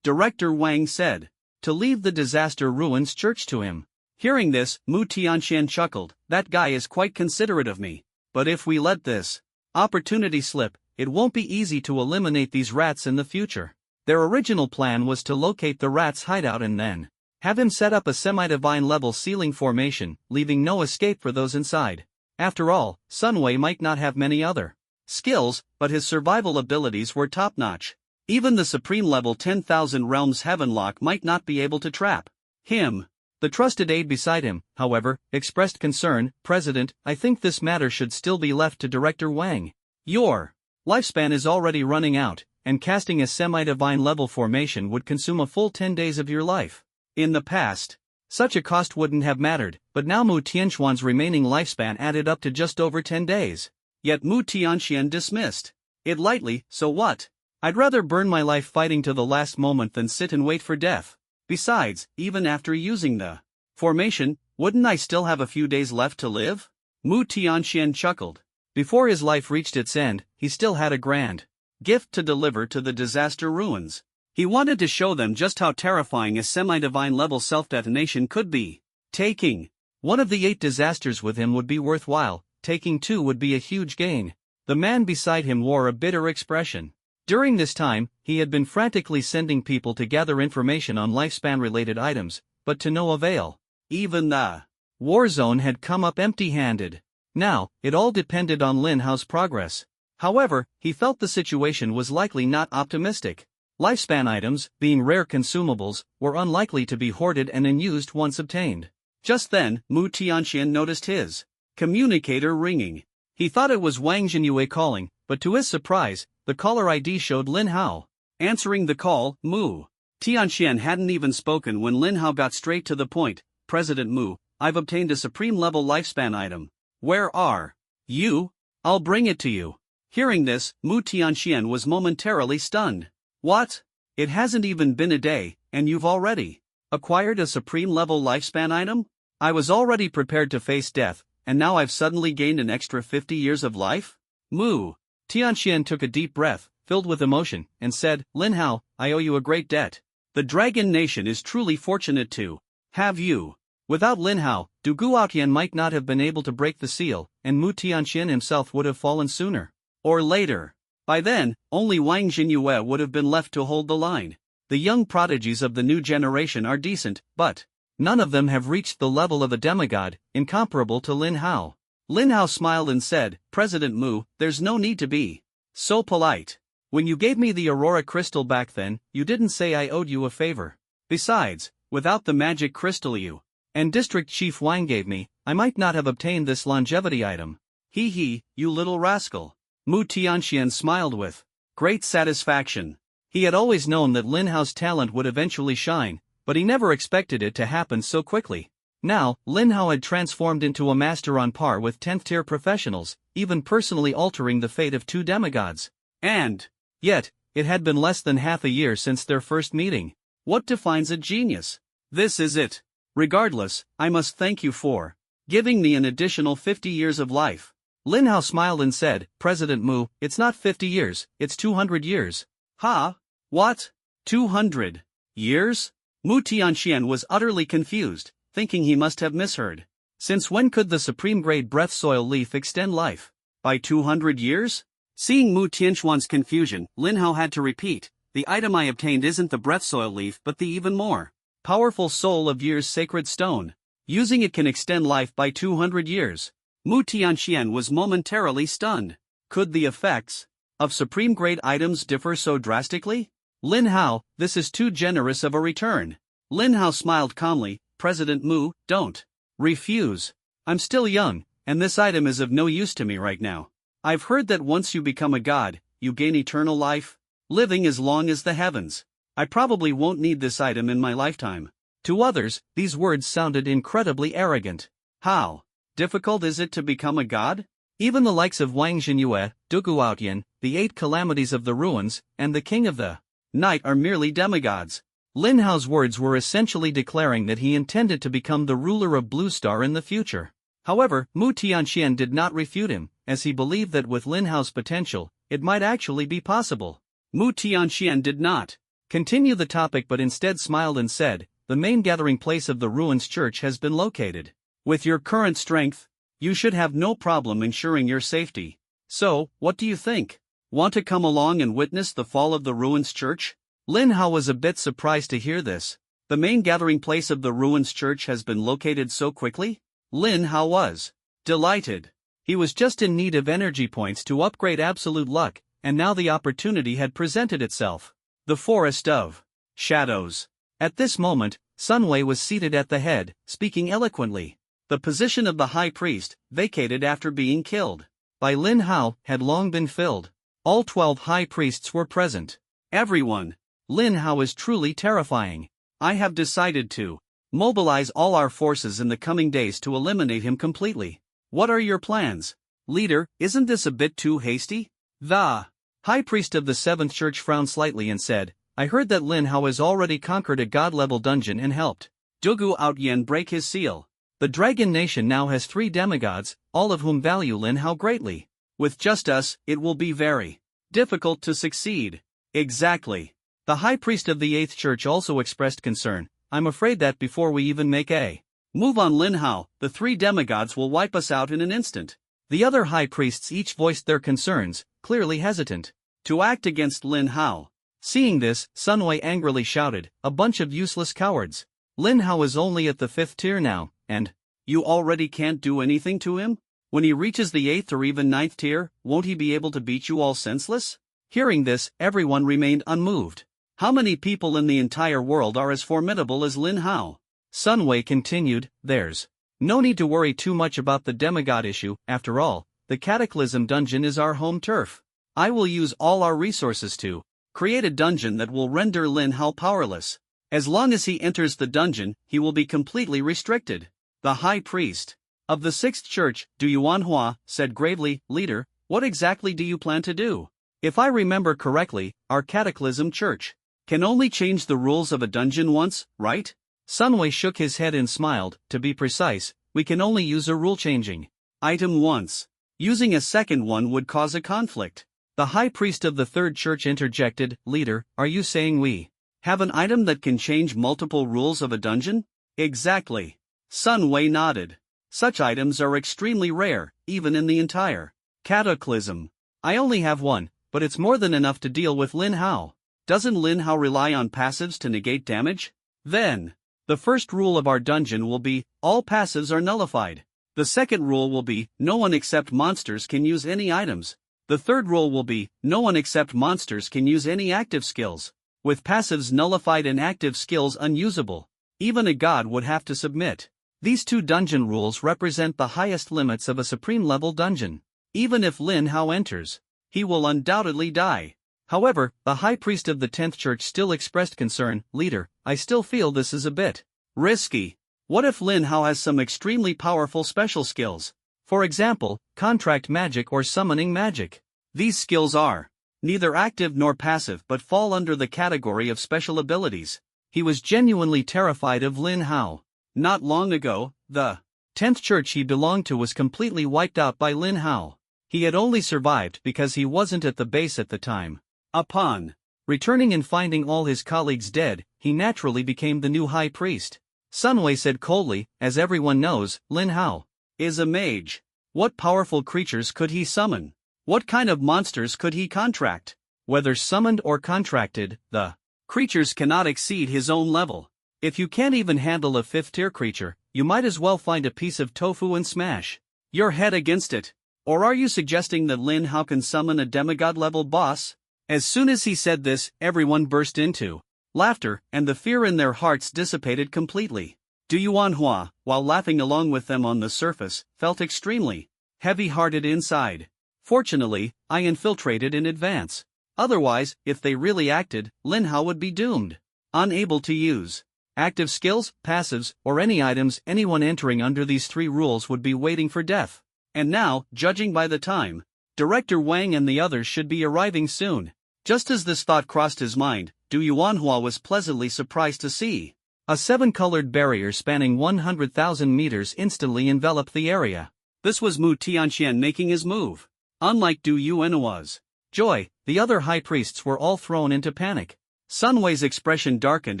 Speaker 2: Director Wang said. To leave the Disaster Ruins church to him. Hearing this, Mu Tianxian chuckled. That guy is quite considerate of me. But if we let this opportunity slip, it won't be easy to eliminate these rats in the future. Their original plan was to locate the rats' hideout and then have him set up a semi-divine level ceiling formation, leaving no escape for those inside. After all, Sun Wei might not have many other skills, but his survival abilities were top-notch. Even the supreme level 10,000 Realms Heavenlock might not be able to trap him. The trusted aide beside him, however, expressed concern. President, I think this matter should still be left to Director Wang. Your lifespan is already running out, and casting a semi-divine level formation would consume a full 10 days of your life. In the past, such a cost wouldn't have mattered, but now Mu Tianxuan's remaining lifespan added up to just over 10 days. Yet Mu Tianxian dismissed it lightly. So what? I'd rather burn my life fighting to the last moment than sit and wait for death. Besides, even after using the formation, wouldn't I still have a few days left to live? Mu Tianxian chuckled. Before his life reached its end, he still had a grand gift to deliver to the disaster ruins. He wanted to show them just how terrifying a semi-divine level self-detonation could be. Taking one of the 8 disasters with him would be worthwhile, taking 2 would be a huge gain. The man beside him wore a bitter expression. During this time, he had been frantically sending people to gather information on lifespan-related items, but to no avail. Even the war zone had come up empty-handed. Now, it all depended on Lin Hao's progress. However, he felt the situation was likely not optimistic. Lifespan items, being rare consumables, were unlikely to be hoarded and unused once obtained. Just then, Mu Tianxian noticed his communicator ringing. He thought it was Wang Jinyue calling, but to his surprise, the caller ID showed Lin Hao. Answering the call, Mu Tianxian hadn't even spoken when Lin Hao got straight to the point. President Mu, I've obtained a supreme-level lifespan item. Where are you? I'll bring it to you. Hearing this, Mu Tianxian was momentarily stunned. What? It hasn't even been a day, and you've already acquired a supreme-level lifespan item? I was already prepared to face death, and now I've suddenly gained an extra 50 years of life? Mu Tianxian took a deep breath, filled with emotion, and said, Lin Hao, I owe you a great debt. The Dragon Nation is truly fortunate to have you. Without Lin Hao, Du Guotian might not have been able to break the seal, and Mu Tianxian himself would have fallen sooner or later. By then, only Wang Jinyue would have been left to hold the line. The young prodigies of the new generation are decent, but none of them have reached the level of a demigod, incomparable to Lin Hao. Lin Hao smiled and said, President Mu, there's no need to be so polite. When you gave me the Aurora Crystal back then, you didn't say I owed you a favor. Besides, without the magic crystal you and District Chief Wang gave me, I might not have obtained this longevity item. Hee hee, you little rascal. Mu Tianxian smiled with great satisfaction. He had always known that Lin Hao's talent would eventually shine, but he never expected it to happen so quickly. Now, Lin Hao had transformed into a master on par with 10th-tier professionals, even personally altering the fate of 2 demigods. And yet, it had been less than half a year since their first meeting. What defines a genius? This is it. Regardless, I must thank you for giving me an additional 50 years of life. Lin Hao smiled and said, President Mu, it's not 50 years, it's 200 years. Ha? What? 200 years? Mu Tianxian was utterly confused, thinking he must have misheard. Since when could the supreme-grade breath soil leaf extend life? By 200 years? Seeing Mu Tianxian's confusion, Lin Hao had to repeat, the item I obtained isn't the breath soil leaf but the even more powerful Soul of Years sacred stone. Using it can extend life by 200 years. Mu Tianxian was momentarily stunned. Could the effects of supreme-grade items differ so drastically? Lin Hao, this is too generous of a return. Lin Hao smiled calmly, President Mu, don't refuse. I'm still young, and this item is of no use to me right now. I've heard that once you become a god, you gain eternal life, living as long as the heavens. I probably won't need this item in my lifetime. To others, these words sounded incredibly arrogant. How difficult is it to become a god? Even the likes of Wang Jinyue, Du Guotian, the 8 calamities of the ruins, and the king of the night are merely demigods. Lin Hao's words were essentially declaring that he intended to become the ruler of Blue Star in the future. However, Mu Tianxian did not refute him, as he believed that with Lin Hao's potential, it might actually be possible. Mu Tianxian did not continue the topic but instead smiled and said, the main gathering place of the ruins church has been located. With your current strength, you should have no problem ensuring your safety. So, what do you think? Want to come along and witness the fall of the ruins church? Lin Hao was a bit surprised to hear this. The main gathering place of the ruins church has been located so quickly? Lin Hao was delighted. He was just in need of energy points to upgrade absolute luck, and now the opportunity had presented itself. The Forest of Shadows. At this moment, Sun Wei was seated at the head, speaking eloquently. The position of the high priest, vacated after being killed by Lin Hao, had long been filled. All 12 high priests were present. Everyone. Lin Hao is truly terrifying. I have decided to mobilize all our forces in the coming days to eliminate him completely. What are your plans? Leader, isn't this a bit too hasty? The high priest of the 7th church frowned slightly and said,
Speaker 1: I heard that Lin Hao has already conquered a god-level dungeon and helped
Speaker 2: Dugu Outyen break his seal.
Speaker 1: The Dragon Nation now has 3 demigods, all of whom value Lin Hao greatly.
Speaker 2: With just us, it will be very difficult to succeed. Exactly.
Speaker 1: The High Priest of the 8th Church also expressed concern. I'm afraid that before we even make a
Speaker 2: move on Lin Hao, the 3 demigods will wipe us out in an instant.
Speaker 1: The other High Priests each voiced their concerns, clearly hesitant
Speaker 2: to act against Lin Hao.
Speaker 1: Seeing this, Sun Wei angrily shouted, "A bunch of useless cowards! Lin Hao is only at the 5th tier now, and
Speaker 2: you already can't do anything to him? When he reaches the 8th or even 9th tier, won't he be able to beat you all senseless?"
Speaker 1: Hearing this, everyone remained unmoved.
Speaker 2: How many people in the entire world are as formidable as Lin Hao?
Speaker 1: Sun Wei continued, "There's no need to worry too much about the demigod issue. After all, the Cataclysm dungeon is our home turf. I will use all our resources to
Speaker 2: create a dungeon that will render Lin Hao powerless. As long as he enters the dungeon, he will be completely restricted." The High Priest of the 6th Church, Du Yuanhua, said gravely, "Leader, what exactly do you plan to do? If I remember correctly, our Cataclysm Church can only change the rules of a dungeon once, right?"
Speaker 1: Sun Wei shook his head and smiled. "To be precise, we can only use a rule-changing
Speaker 2: item once. Using a second one would cause a conflict."
Speaker 1: The High Priest of the 3rd Church interjected, "Leader, are you saying we
Speaker 2: have an item that can change multiple rules of a dungeon?" "Exactly." Sun Wei nodded. "Such items are extremely rare, even in the entire Cataclysm.
Speaker 1: I only have one, but it's more than enough to deal with Lin Hao."
Speaker 2: "Doesn't Lin Hao rely on passives to negate damage?"
Speaker 1: "Then the first rule of our dungeon will be, all passives are nullified.
Speaker 2: The second rule will be, no one except monsters can use any items. The third rule will be, no one except monsters can use any active skills. With passives nullified and active skills unusable, even a god would have to submit."
Speaker 1: These 2 dungeon rules represent the highest limits of a supreme-level dungeon. Even if Lin Hao enters,
Speaker 2: he will undoubtedly die.
Speaker 1: However, the High Priest of the 10th Church still expressed concern. "Leader, I still feel this is a bit
Speaker 2: risky. What if Lin Hao has some extremely powerful special skills?
Speaker 1: For example, contract magic or summoning magic.
Speaker 2: These skills are neither active nor passive but fall under the category of special abilities."
Speaker 1: He was genuinely terrified of Lin Hao.
Speaker 2: Not long ago, the
Speaker 1: 10th Church he belonged to was completely wiped out by Lin Hao. He had only survived because he wasn't at the base at the time.
Speaker 2: Upon
Speaker 1: returning and finding all his colleagues dead, he naturally became the new High Priest. Sun Wei said coldly, "As everyone knows, Lin Hao
Speaker 2: is a mage. What powerful creatures could he summon? What kind of monsters could he contract?
Speaker 1: Whether summoned or contracted, the
Speaker 2: creatures cannot exceed his own level.
Speaker 1: If you can't even handle a 5th-tier creature, you might as well find a piece of tofu and smash
Speaker 2: your head against it. Or are you suggesting that Lin Hao can summon a demigod-level boss?" As soon as he said this, everyone burst into laughter, and the fear in their hearts dissipated completely. Du Yuanhua, while laughing along with them on the surface, felt extremely heavy-hearted inside. "Fortunately, I infiltrated in advance. Otherwise, if they really acted, Lin Hao would be doomed. Unable to use active skills, passives, or any items, anyone entering under these 3 rules would be waiting for death. And now, judging by the time, Director Wang and the others should be arriving soon." Just as this thought crossed his mind, Du Yuanhua was pleasantly surprised to see
Speaker 1: a 7-colored barrier spanning 100,000 meters instantly enveloped the area.
Speaker 2: This was Mu Tianxian making his move. Unlike Du Yuanhua's
Speaker 1: joy, the other High Priests were all thrown into panic.
Speaker 2: Sun Wei's expression darkened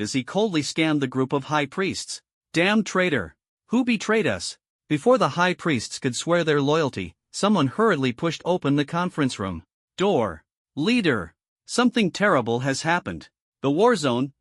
Speaker 2: as he coldly scanned the group of High Priests. "Damn traitor! Who betrayed us?"
Speaker 1: Before the High Priests could swear their loyalty, someone hurriedly pushed open the conference room
Speaker 2: door. "Leader! Something terrible has happened. The war zone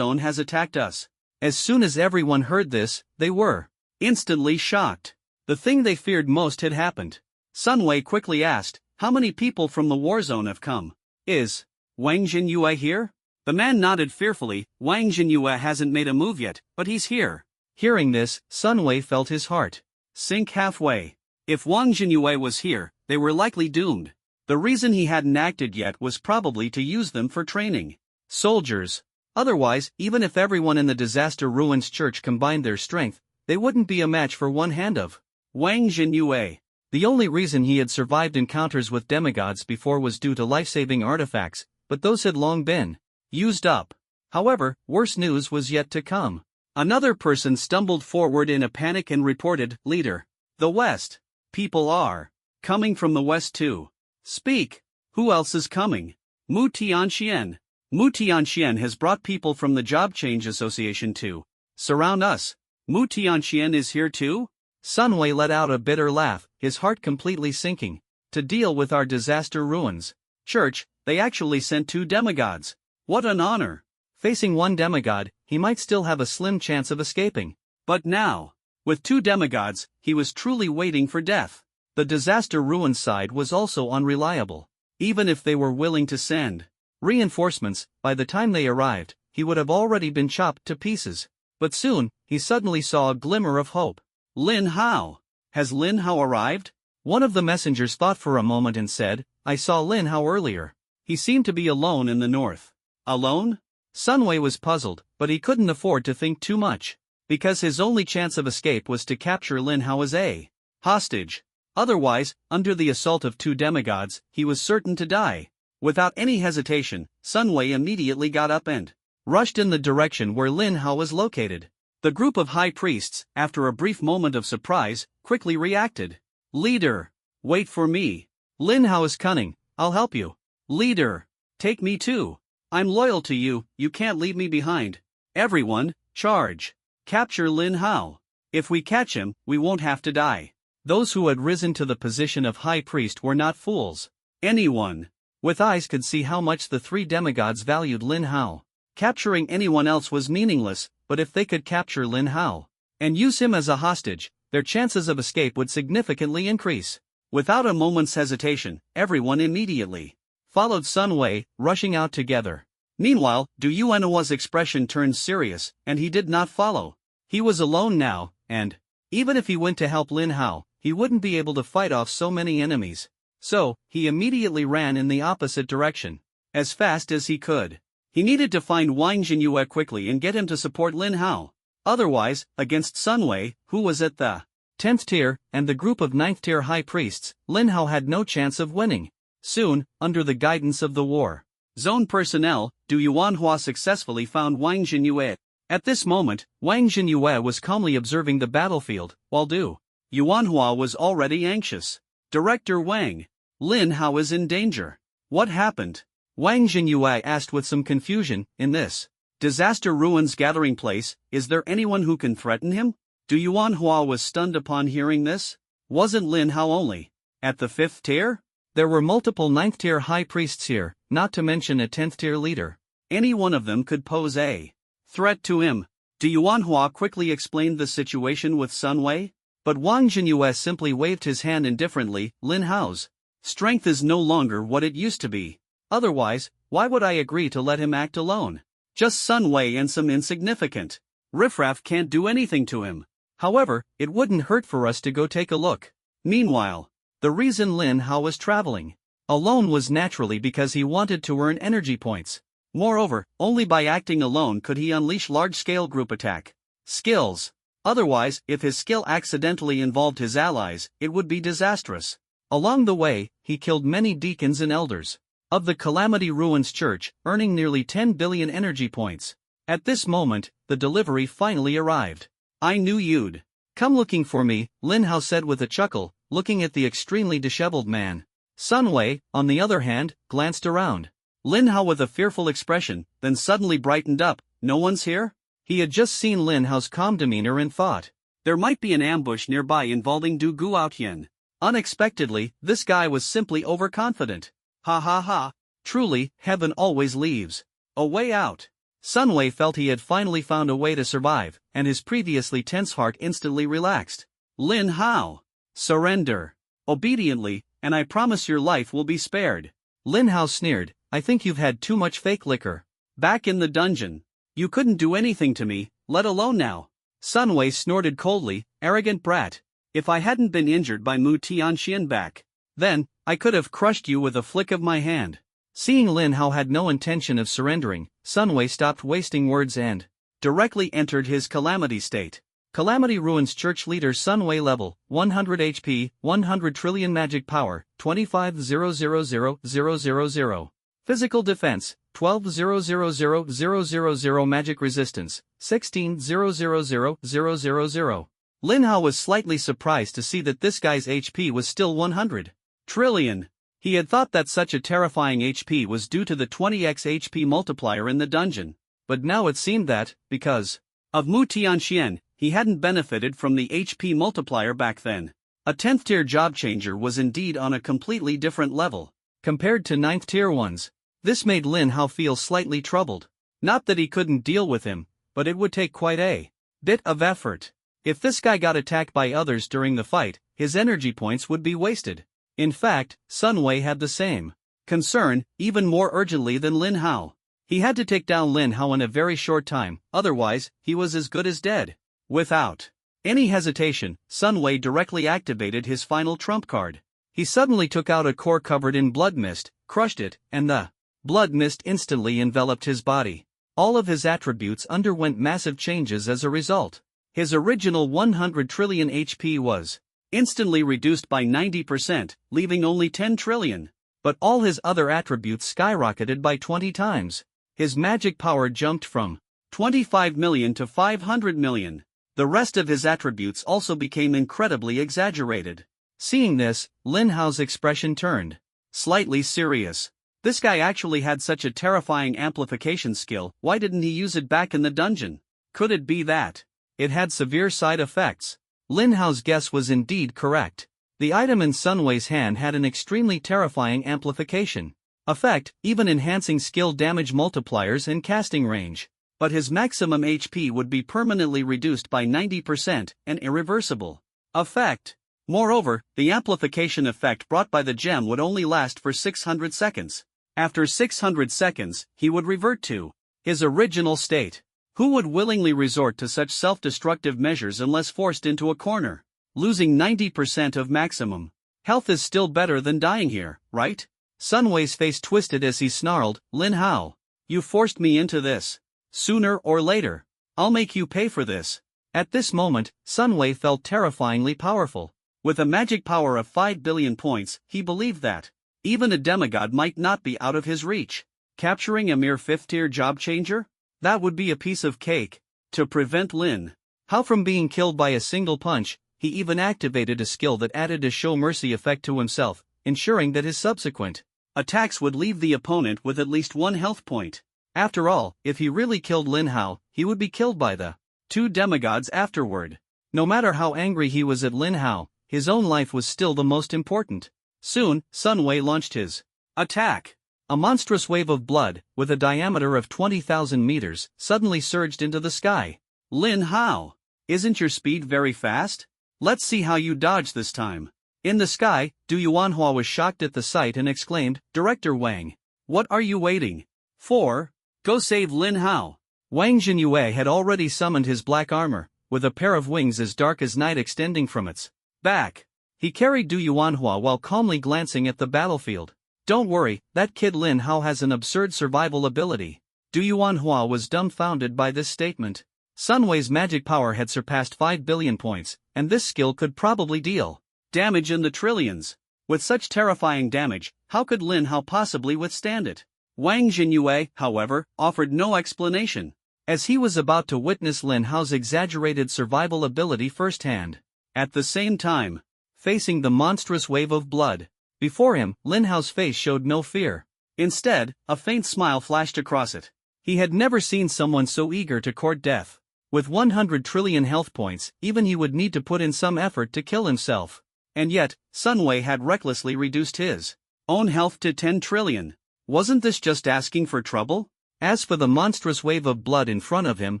Speaker 2: has attacked us."
Speaker 1: As soon as everyone heard this, they were
Speaker 2: instantly shocked. The thing they feared most had happened. Sun Wei quickly asked, "How many people from the war zone have come? Is Wang Jinyue here?" The man nodded fearfully. "Wang Jinyue hasn't made a move yet, but he's here."
Speaker 1: Hearing this, Sun Wei felt his heart
Speaker 2: sink halfway. If Wang Jinyue was here, they were likely doomed. The reason he hadn't acted yet was probably to use them for training
Speaker 1: soldiers. Otherwise, even if everyone in the Disaster Ruins Church combined their strength, they wouldn't be a match for one hand of
Speaker 2: Wang Jinyue.
Speaker 1: The only reason he had survived encounters with demigods before was due to life-saving artifacts, but those had long been
Speaker 2: Used up. However, worse news was yet to come. Another person stumbled forward in a panic and reported, "Leader. The West. People are coming from the West too. Speak. Who else is coming?" Mu Tianxian. Mu Tianxian has brought people from the Job Change Association to surround us. Mu Tianxian is here too?
Speaker 1: Sun Wei let out a bitter laugh, his heart completely sinking. To deal with our disaster ruins.
Speaker 2: Church, they actually sent 2 demigods. What an honor.
Speaker 1: Facing 1 demigod, he might still have a slim chance of escaping.
Speaker 2: But now, with 2 demigods, he was truly waiting for death.
Speaker 1: The disaster ruins side was also unreliable.
Speaker 2: Even if they were willing to send
Speaker 1: reinforcements, by the time they arrived, he would have already been chopped to pieces. But soon, he suddenly saw a glimmer of hope.
Speaker 2: Lin Hao. Has Lin Hao arrived?
Speaker 1: One of the messengers thought for a moment and said, "I saw Lin Hao earlier.
Speaker 2: He seemed to be alone in the north." Alone?
Speaker 1: Sun Wei was puzzled, but he couldn't afford to think too much. Because his only chance of escape was to capture Lin Hao as a hostage. Otherwise, under the assault of 2 demigods, he was certain to die. Without any hesitation, Sun Wei immediately got up and rushed in the direction where Lin Hao was located. The group of high priests, after a brief moment of surprise, quickly reacted. "Leader, wait for me. Lin Hao is cunning, I'll help you."
Speaker 2: "Leader, take me too. I'm loyal to you, you can't leave me behind. Everyone, charge. Capture Lin Hao. If we catch him, we won't have to die."
Speaker 1: Those who had risen to the position of high priest were not fools.
Speaker 2: Anyone
Speaker 1: with eyes could see how much the 3 demigods valued Lin Hao.
Speaker 2: Capturing anyone else was meaningless, but if they could capture Lin Hao
Speaker 1: and use him as a hostage, their chances of escape would significantly increase.
Speaker 2: Without a moment's hesitation, everyone immediately
Speaker 1: followed Sun Wei, rushing out together.
Speaker 2: Meanwhile, Du Yuanhua's expression turned serious, and he did not follow.
Speaker 1: He was alone now, and even if he went to help Lin Hao, he wouldn't be able to fight off so many enemies. So, he immediately ran in the opposite direction.
Speaker 2: As fast as he could. He needed to find Wang Jinyue quickly and get him to support Lin Hao. Otherwise, against Sun Wei, who was at the
Speaker 1: 10th tier, and the group of 9th tier high priests, Lin Hao had no chance of winning. Soon, under the guidance of the war
Speaker 2: zone personnel, Du Yuanhua successfully found Wang Jinyue.
Speaker 1: At this moment, Wang Jinyue was calmly observing the battlefield, while Du
Speaker 2: Yuanhua was already anxious. "Director Wang, Lin Hao is in danger. What happened?"
Speaker 1: Wang Jinyue asked with some confusion. "In this
Speaker 2: disaster ruins gathering place, is there anyone who can threaten him?" Du Yuanhua was stunned upon hearing this. Wasn't Lin Hao only at the 5th tier?
Speaker 1: There were multiple 9th tier high priests here, not to mention a 10th tier leader.
Speaker 2: Any one of them could pose a threat to him. Du Yuanhua quickly explained the situation with Sun Wei.
Speaker 1: But Wang Jinyue simply waved his hand indifferently. "Lin Hao's
Speaker 2: strength is no longer what it used to be.
Speaker 1: Otherwise, why would I agree to let him act alone?
Speaker 2: Just Sun Wei and some insignificant riffraff can't do anything to him."
Speaker 1: However, it wouldn't hurt for us to go take a look.
Speaker 2: Meanwhile,
Speaker 1: the reason Lin Hao was traveling alone was naturally because he wanted to earn energy points.
Speaker 2: Moreover, only by acting alone could he unleash large-scale group attack skills. Otherwise, if his skill accidentally involved his allies, it would be disastrous.
Speaker 1: Along the way, he killed many deacons and elders of the Calamity Ruins Church, earning nearly 10 billion energy points. At this moment, the delivery finally arrived.
Speaker 2: "I knew you'd
Speaker 1: come looking for me," Lin Hao said with a chuckle, looking at the extremely disheveled man. Sun Wei, on the other hand, glanced around.
Speaker 2: Lin Hao with a fearful expression, then suddenly brightened up. "No one's here?"
Speaker 1: He had just seen Lin Hao's calm demeanor and thought,
Speaker 2: there might be an ambush nearby involving Du Guotian.
Speaker 1: Unexpectedly, this guy was simply overconfident.
Speaker 2: Ha ha ha.
Speaker 1: Truly, heaven always leaves
Speaker 2: a way out.
Speaker 1: Sun Wei felt he had finally found a way to survive, and his previously tense heart instantly relaxed.
Speaker 2: "Lin Hao, surrender obediently, and I promise your life will be spared."
Speaker 1: Lin Hao sneered, "I think you've had too much fake liquor.
Speaker 2: Back in the dungeon, you couldn't do anything to me, let alone now."
Speaker 1: Sun Wei snorted coldly, "Arrogant brat.
Speaker 2: If I hadn't been injured by Mu Tianxian back
Speaker 1: then, I could have crushed you with a flick of my hand." Seeing Lin Hao had no intention of surrendering, Sun Wei stopped wasting words and
Speaker 2: directly entered his calamity state.
Speaker 1: Calamity Ruins Church Leader Sun Wei level, 100 HP, 100 trillion magic power, 25,000,000. Physical defense, 12,000,000 magic resistance, 16,000,000. Lin Hao was slightly surprised to see that this guy's HP was still 100 trillion. He had thought that such a terrifying HP was due to the 20x HP multiplier in the dungeon, but now it seemed that, because of Mu Tianxian, he hadn't benefited from the HP multiplier back then. A 10th tier job changer was indeed on a completely different level compared to 9th tier ones. This made Lin Hao feel slightly troubled. Not that he couldn't deal with him, but it would take quite a bit of effort. If this guy got attacked by others during the fight, his energy points would be wasted. In fact, Sun Wei had the same concern, even more urgently than Lin Hao. He had to take down Lin Hao in a very short time, otherwise, he was as good as dead. Without any hesitation, Sun Wei directly activated his final trump card. He suddenly took out a core covered in blood mist, crushed it, and the blood mist instantly enveloped his body. All of his attributes underwent massive changes as a result. His original 100 trillion HP was instantly reduced by 90%, leaving only 10 trillion. But all his other attributes skyrocketed by 20 times. His magic power jumped from 25 million to 500 million. The rest of his attributes also became incredibly exaggerated. Seeing this, Lin Hao's expression turned slightly serious. This guy actually had such a terrifying amplification skill, why didn't he use it back in the dungeon? Could it be that it had severe side effects? Lin Hao's guess was indeed correct. The item in Sun Wei's hand had an extremely terrifying amplification effect, even enhancing skill damage multipliers and casting range. But his maximum HP would be permanently reduced by 90%, an irreversible effect. Moreover, the amplification effect brought by the gem would only last for 600 seconds. After 600 seconds, he would revert to his original state. Who would willingly resort to such self-destructive measures unless forced into a corner? Losing 90% of maximum health is still better than dying here, right? Sun Wei's face twisted as he snarled, Lin Hao, you forced me into this. Sooner or later, I'll make you pay for this. At this moment, Sun Wei felt terrifyingly powerful. With a magic power of 5 billion points, he believed that even a demigod might not be out of his reach. Capturing a mere 5th tier job changer? That would be a piece of cake. To prevent Lin Hao from being killed by a single punch, he even activated a skill that added a show mercy effect to himself, ensuring that his subsequent attacks would leave the opponent with at least 1 health point. After all, if he really killed Lin Hao, he would be killed by the 2 demigods afterward. No matter how angry he was at Lin Hao, his own life was still the most important. Soon, Sun Wei launched his attack. A monstrous wave of blood, with a diameter of 20,000 meters, suddenly surged into the sky. Lin Hao, isn't your speed very fast? Let's see how you dodge this time. In the sky, Du Yuanhua was shocked at the sight and exclaimed, Director Wang, what are you waiting for? Go save Lin Hao. Wang Jinyue had already summoned his black armor, with a pair of wings as dark as night extending from its back. He carried Du Yuanhua while calmly glancing at the battlefield. Don't worry, that kid Lin Hao has an absurd survival ability. Du Yuanhua was dumbfounded by this statement. Sun Wei's magic power had surpassed 5 billion points, and this skill could probably deal damage in the trillions. With such terrifying damage, how could Lin Hao possibly withstand it? Wang Jinyue, however, offered no explanation, as he was about to witness Lin Hao's exaggerated survival ability firsthand. At the same time, facing the monstrous wave of blood before him, Lin Hao's face showed no fear. Instead, a faint smile flashed across it. He had never seen someone so eager to court death. With 100 trillion health points, even he would need to put in some effort to kill himself. And yet, Sun Wei had recklessly reduced his own health to 10 trillion. Wasn't this just asking for trouble? As for the monstrous wave of blood in front of him,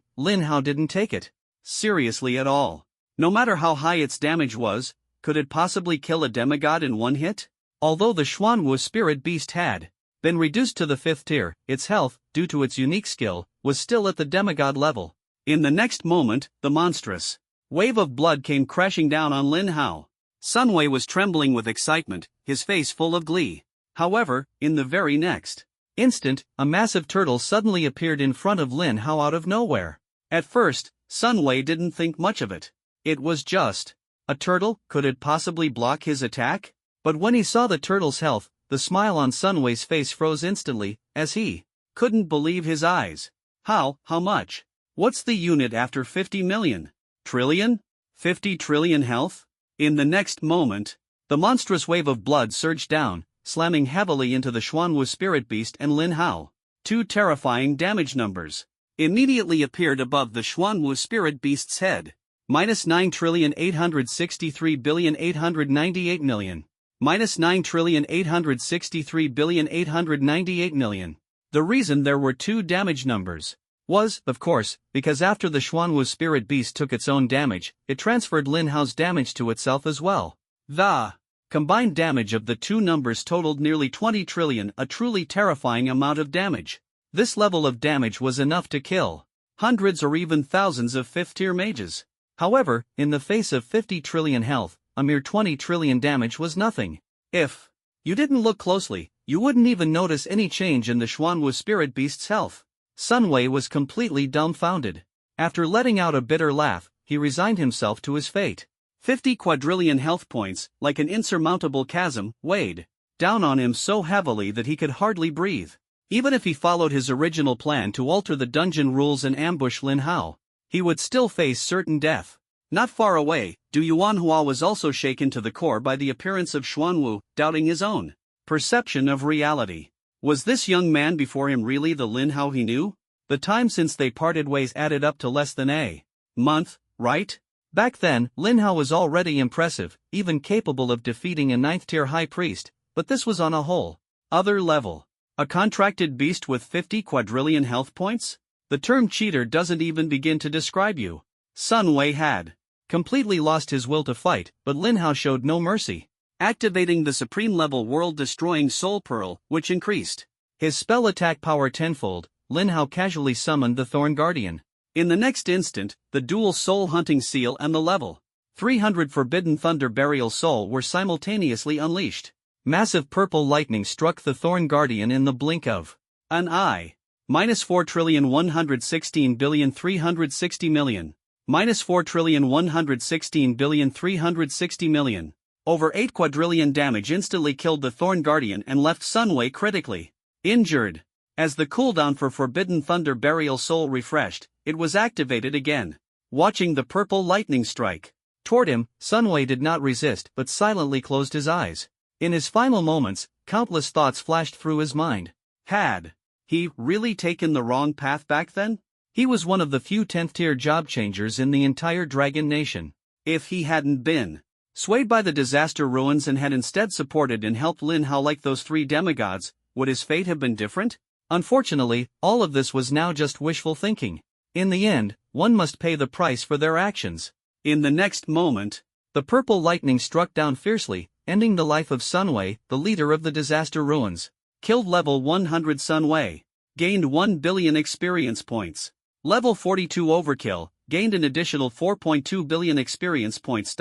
Speaker 1: Lin Hao didn't take it seriously at all. No matter how high its damage was, could it possibly kill a demigod in one hit? Although the Xuanwu spirit beast had been reduced to the 5th tier, its health, due to its unique skill, was still at the demigod level. In the next moment, the monstrous wave of blood came crashing down on Lin Hao. Sun Wei was trembling with excitement, his face full of glee. However, in the very next instant, a massive turtle suddenly appeared in front of Lin Hao out of nowhere. At first, Sun Wei didn't think much of it. It was just a turtle, could it possibly block his attack? But when he saw the turtle's health,
Speaker 2: the smile on Sun Wei's face froze instantly, as he couldn't believe his eyes. How much? What's the unit after 50 million? Trillion? 50 trillion health? In the next moment, the monstrous wave of blood surged down, slamming heavily into the Xuanwu spirit beast and Lin Hao. Two terrifying damage numbers immediately appeared above the Xuanwu spirit beast's head. -9,863,898,000,000. -9,863,898,000,000. The reason there were two damage numbers was, of course, because after the Xuanwu spirit beast took its own damage, it transferred Lin Hao's damage to itself as well. The combined damage of the two numbers totaled nearly 20 trillion, a truly terrifying amount of damage. This level of damage was enough to kill hundreds or even thousands of 5th-tier mages. However, in the face of 50 trillion health, a mere 20 trillion damage was nothing. If you didn't look closely, you wouldn't even notice any change in the Xuanwu spirit beast's health. Sun Wei was completely dumbfounded. After letting out a bitter laugh, he resigned himself to his fate. 50 quadrillion health points, like an insurmountable chasm, weighed down on him so heavily that he could hardly breathe. Even if he followed his original plan to alter the dungeon rules and ambush Lin Hao, he would still face certain death. Not far away, Du Yuanhua was also shaken to the core by the appearance of Xuanwu, doubting his own perception of reality. Was this young man before him really the Lin Hao he knew? The time since they parted ways added up to less than a month, right? Back then, Lin Hao was already impressive, even capable of defeating a 9th-tier high priest, but this was on a whole other level. A contracted beast with 50 quadrillion health points? The term cheater doesn't even begin to describe you. Sun Wei had completely lost his will to fight, but Lin Hao showed no mercy. Activating the supreme-level world-destroying Soul Pearl, which increased his spell attack power tenfold, Lin Hao casually summoned the Thorn Guardian. In the next instant, the dual Soul Hunting Seal and the level 300 Forbidden Thunder Burial Soul were simultaneously unleashed. Massive purple lightning struck the Thorn Guardian in the blink of an eye. -4,116,360,000,000. -4,116,360,000,000. Over 8 quadrillion damage instantly killed the Thorn Guardian and left Sun Wei critically injured. As the cooldown for Forbidden Thunder Burial Soul refreshed, it was activated again. Watching the purple lightning strike toward him, Sun Wei did not resist but silently closed his eyes. In his final moments, countless thoughts flashed through his mind. Had he really taken the wrong path back then? He was one of the few 10th-tier job changers in the entire Dragon Nation. If he hadn't been swayed by the disaster ruins and had instead supported and helped Lin Hao like those three demigods, would his fate have been different? Unfortunately, all of this was now just wishful thinking. In the end, one must pay the price for their actions. In the next moment, the purple lightning struck down fiercely, ending the life of Sun Wei, the leader of the disaster ruins. Killed level 100 Sun Wei. Gained 1 billion experience points. Level 42 Overkill, gained an additional 4.2 billion experience points.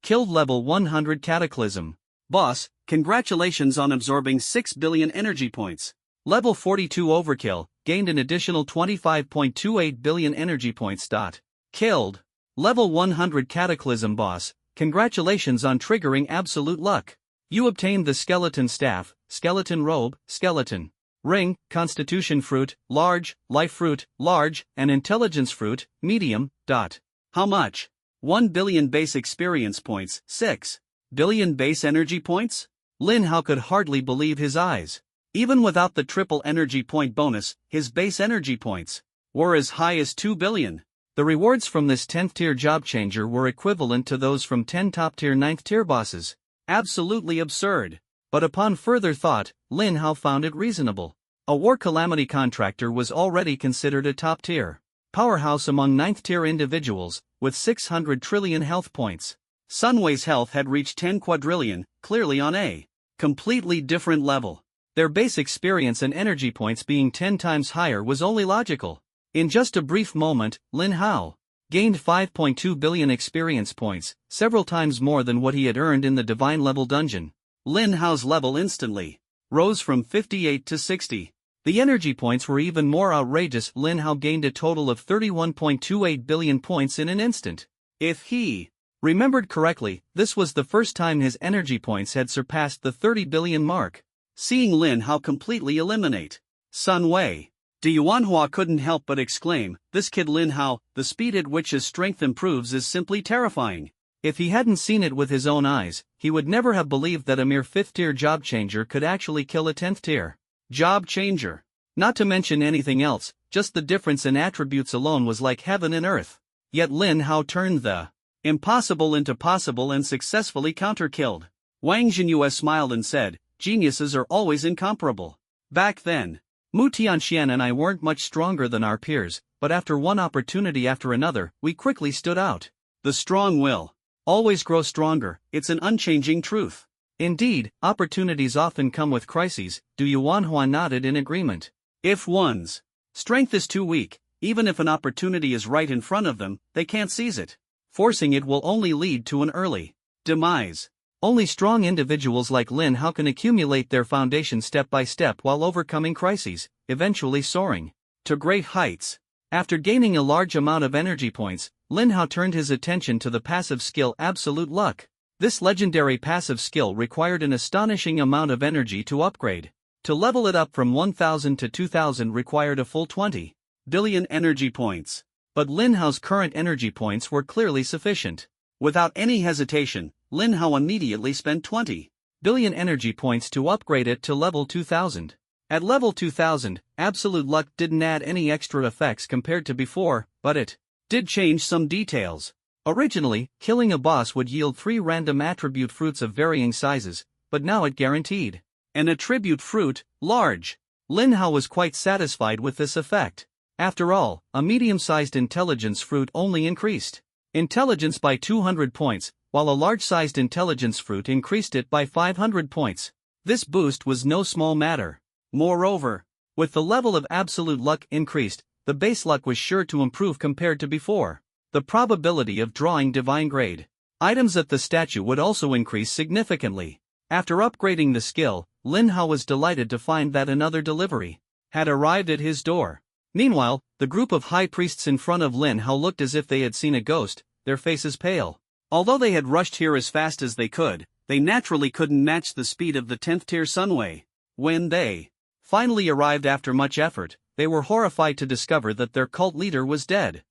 Speaker 2: Killed level 100 Cataclysm. Boss, congratulations on absorbing 6 billion energy points. Level 42 Overkill, gained an additional 25.28 billion energy points. Killed. Level 100 Cataclysm Boss, congratulations on triggering absolute luck. You obtained the Skeleton Staff, Skeleton Robe, Skeleton Ring, Constitution Fruit, Large, Life Fruit, Large, and Intelligence Fruit, Medium. How much? 1 billion base experience points, 6 billion base energy points? Lin Hao could hardly believe his eyes. Even without the triple energy point bonus, his base energy points were as high as 2 billion. The rewards from this 10th-tier job changer were equivalent to those from 10 top-tier 9th-tier bosses. Absolutely absurd. But upon further thought, Lin Hao found it reasonable. A War Calamity contractor was already considered a top-tier powerhouse among 9th-tier individuals, with 600 trillion health points. Sun Wei's health had reached 10 quadrillion, clearly on a completely different level. Their base experience and energy points being 10 times higher was only logical. In just a brief moment, Lin Hao gained 5.2 billion experience points, several times more than what he had earned in the divine level dungeon. Lin Hao's level instantly rose from 58 to 60. The energy points were even more outrageous. Lin Hao gained a total of 31.28 billion points in an instant. If he remembered correctly, this was the first time his energy points had surpassed the 30 billion mark. seeing Lin Hao completely eliminate Sun Wei. Yuanhua couldn't help but exclaim, "This kid Lin Hao, the speed at which his strength improves is simply terrifying."
Speaker 1: If he hadn't seen it with his own eyes, he would never have believed that a mere 5th-tier job changer could actually kill a 10th-tier
Speaker 2: job changer.
Speaker 1: Not to mention anything else, just the difference in attributes alone was like heaven and earth. Yet Lin Hao turned the
Speaker 2: impossible into possible and successfully counter-killed. Wang Jinyue smiled and said, "Geniuses are always incomparable." Back then, Mu Tianxian and I weren't much stronger than our peers, but after one opportunity after another, we quickly stood out. The strong will always grow stronger, it's an unchanging truth.
Speaker 1: Indeed, opportunities often come with crises. Yuanhua nodded in agreement.
Speaker 2: If one's strength is too weak, even if an opportunity is right in front of them, they can't seize it. Forcing it will only lead to an early demise.
Speaker 1: Only strong individuals like Lin Hao can accumulate their foundation step by step while overcoming crises, eventually soaring
Speaker 2: to great heights.
Speaker 1: After gaining a large amount of energy points, Lin Hao turned his attention to the passive skill Absolute Luck. This legendary passive skill required an astonishing amount of energy to upgrade. To level it up from 1000 to 2000 required a full 20
Speaker 2: billion energy points.
Speaker 1: But Lin Hao's current energy points were clearly sufficient.
Speaker 2: Without any hesitation, Lin Hao immediately spent 20
Speaker 1: billion energy points to upgrade it to level 2000. At level 2000, Absolute Luck didn't add any extra effects compared to before, but it
Speaker 2: did change some details.
Speaker 1: Originally, killing a boss would yield 3 random attribute fruits of varying sizes, but now it guaranteed
Speaker 2: an attribute fruit, large.
Speaker 1: Lin Hao was quite satisfied with this effect. After all, a medium-sized intelligence fruit only increased intelligence by 200 points, while a large-sized intelligence fruit increased it by 500 points. This boost was no small matter.
Speaker 2: Moreover,
Speaker 1: with the level of Absolute Luck increased, the base luck was sure to improve compared to before. The probability of drawing divine grade items at the statue would also increase significantly. After upgrading the skill, Lin Hao was delighted to find that another delivery had arrived at his door. Meanwhile, the group of high priests in front of Lin Hao looked as if they had seen a ghost, their faces pale.
Speaker 2: Although they had rushed here as fast as they could, they naturally couldn't match the speed of the 10th tier Sun Wei. When they finally arrived after much effort, they were horrified to discover that their cult leader was dead.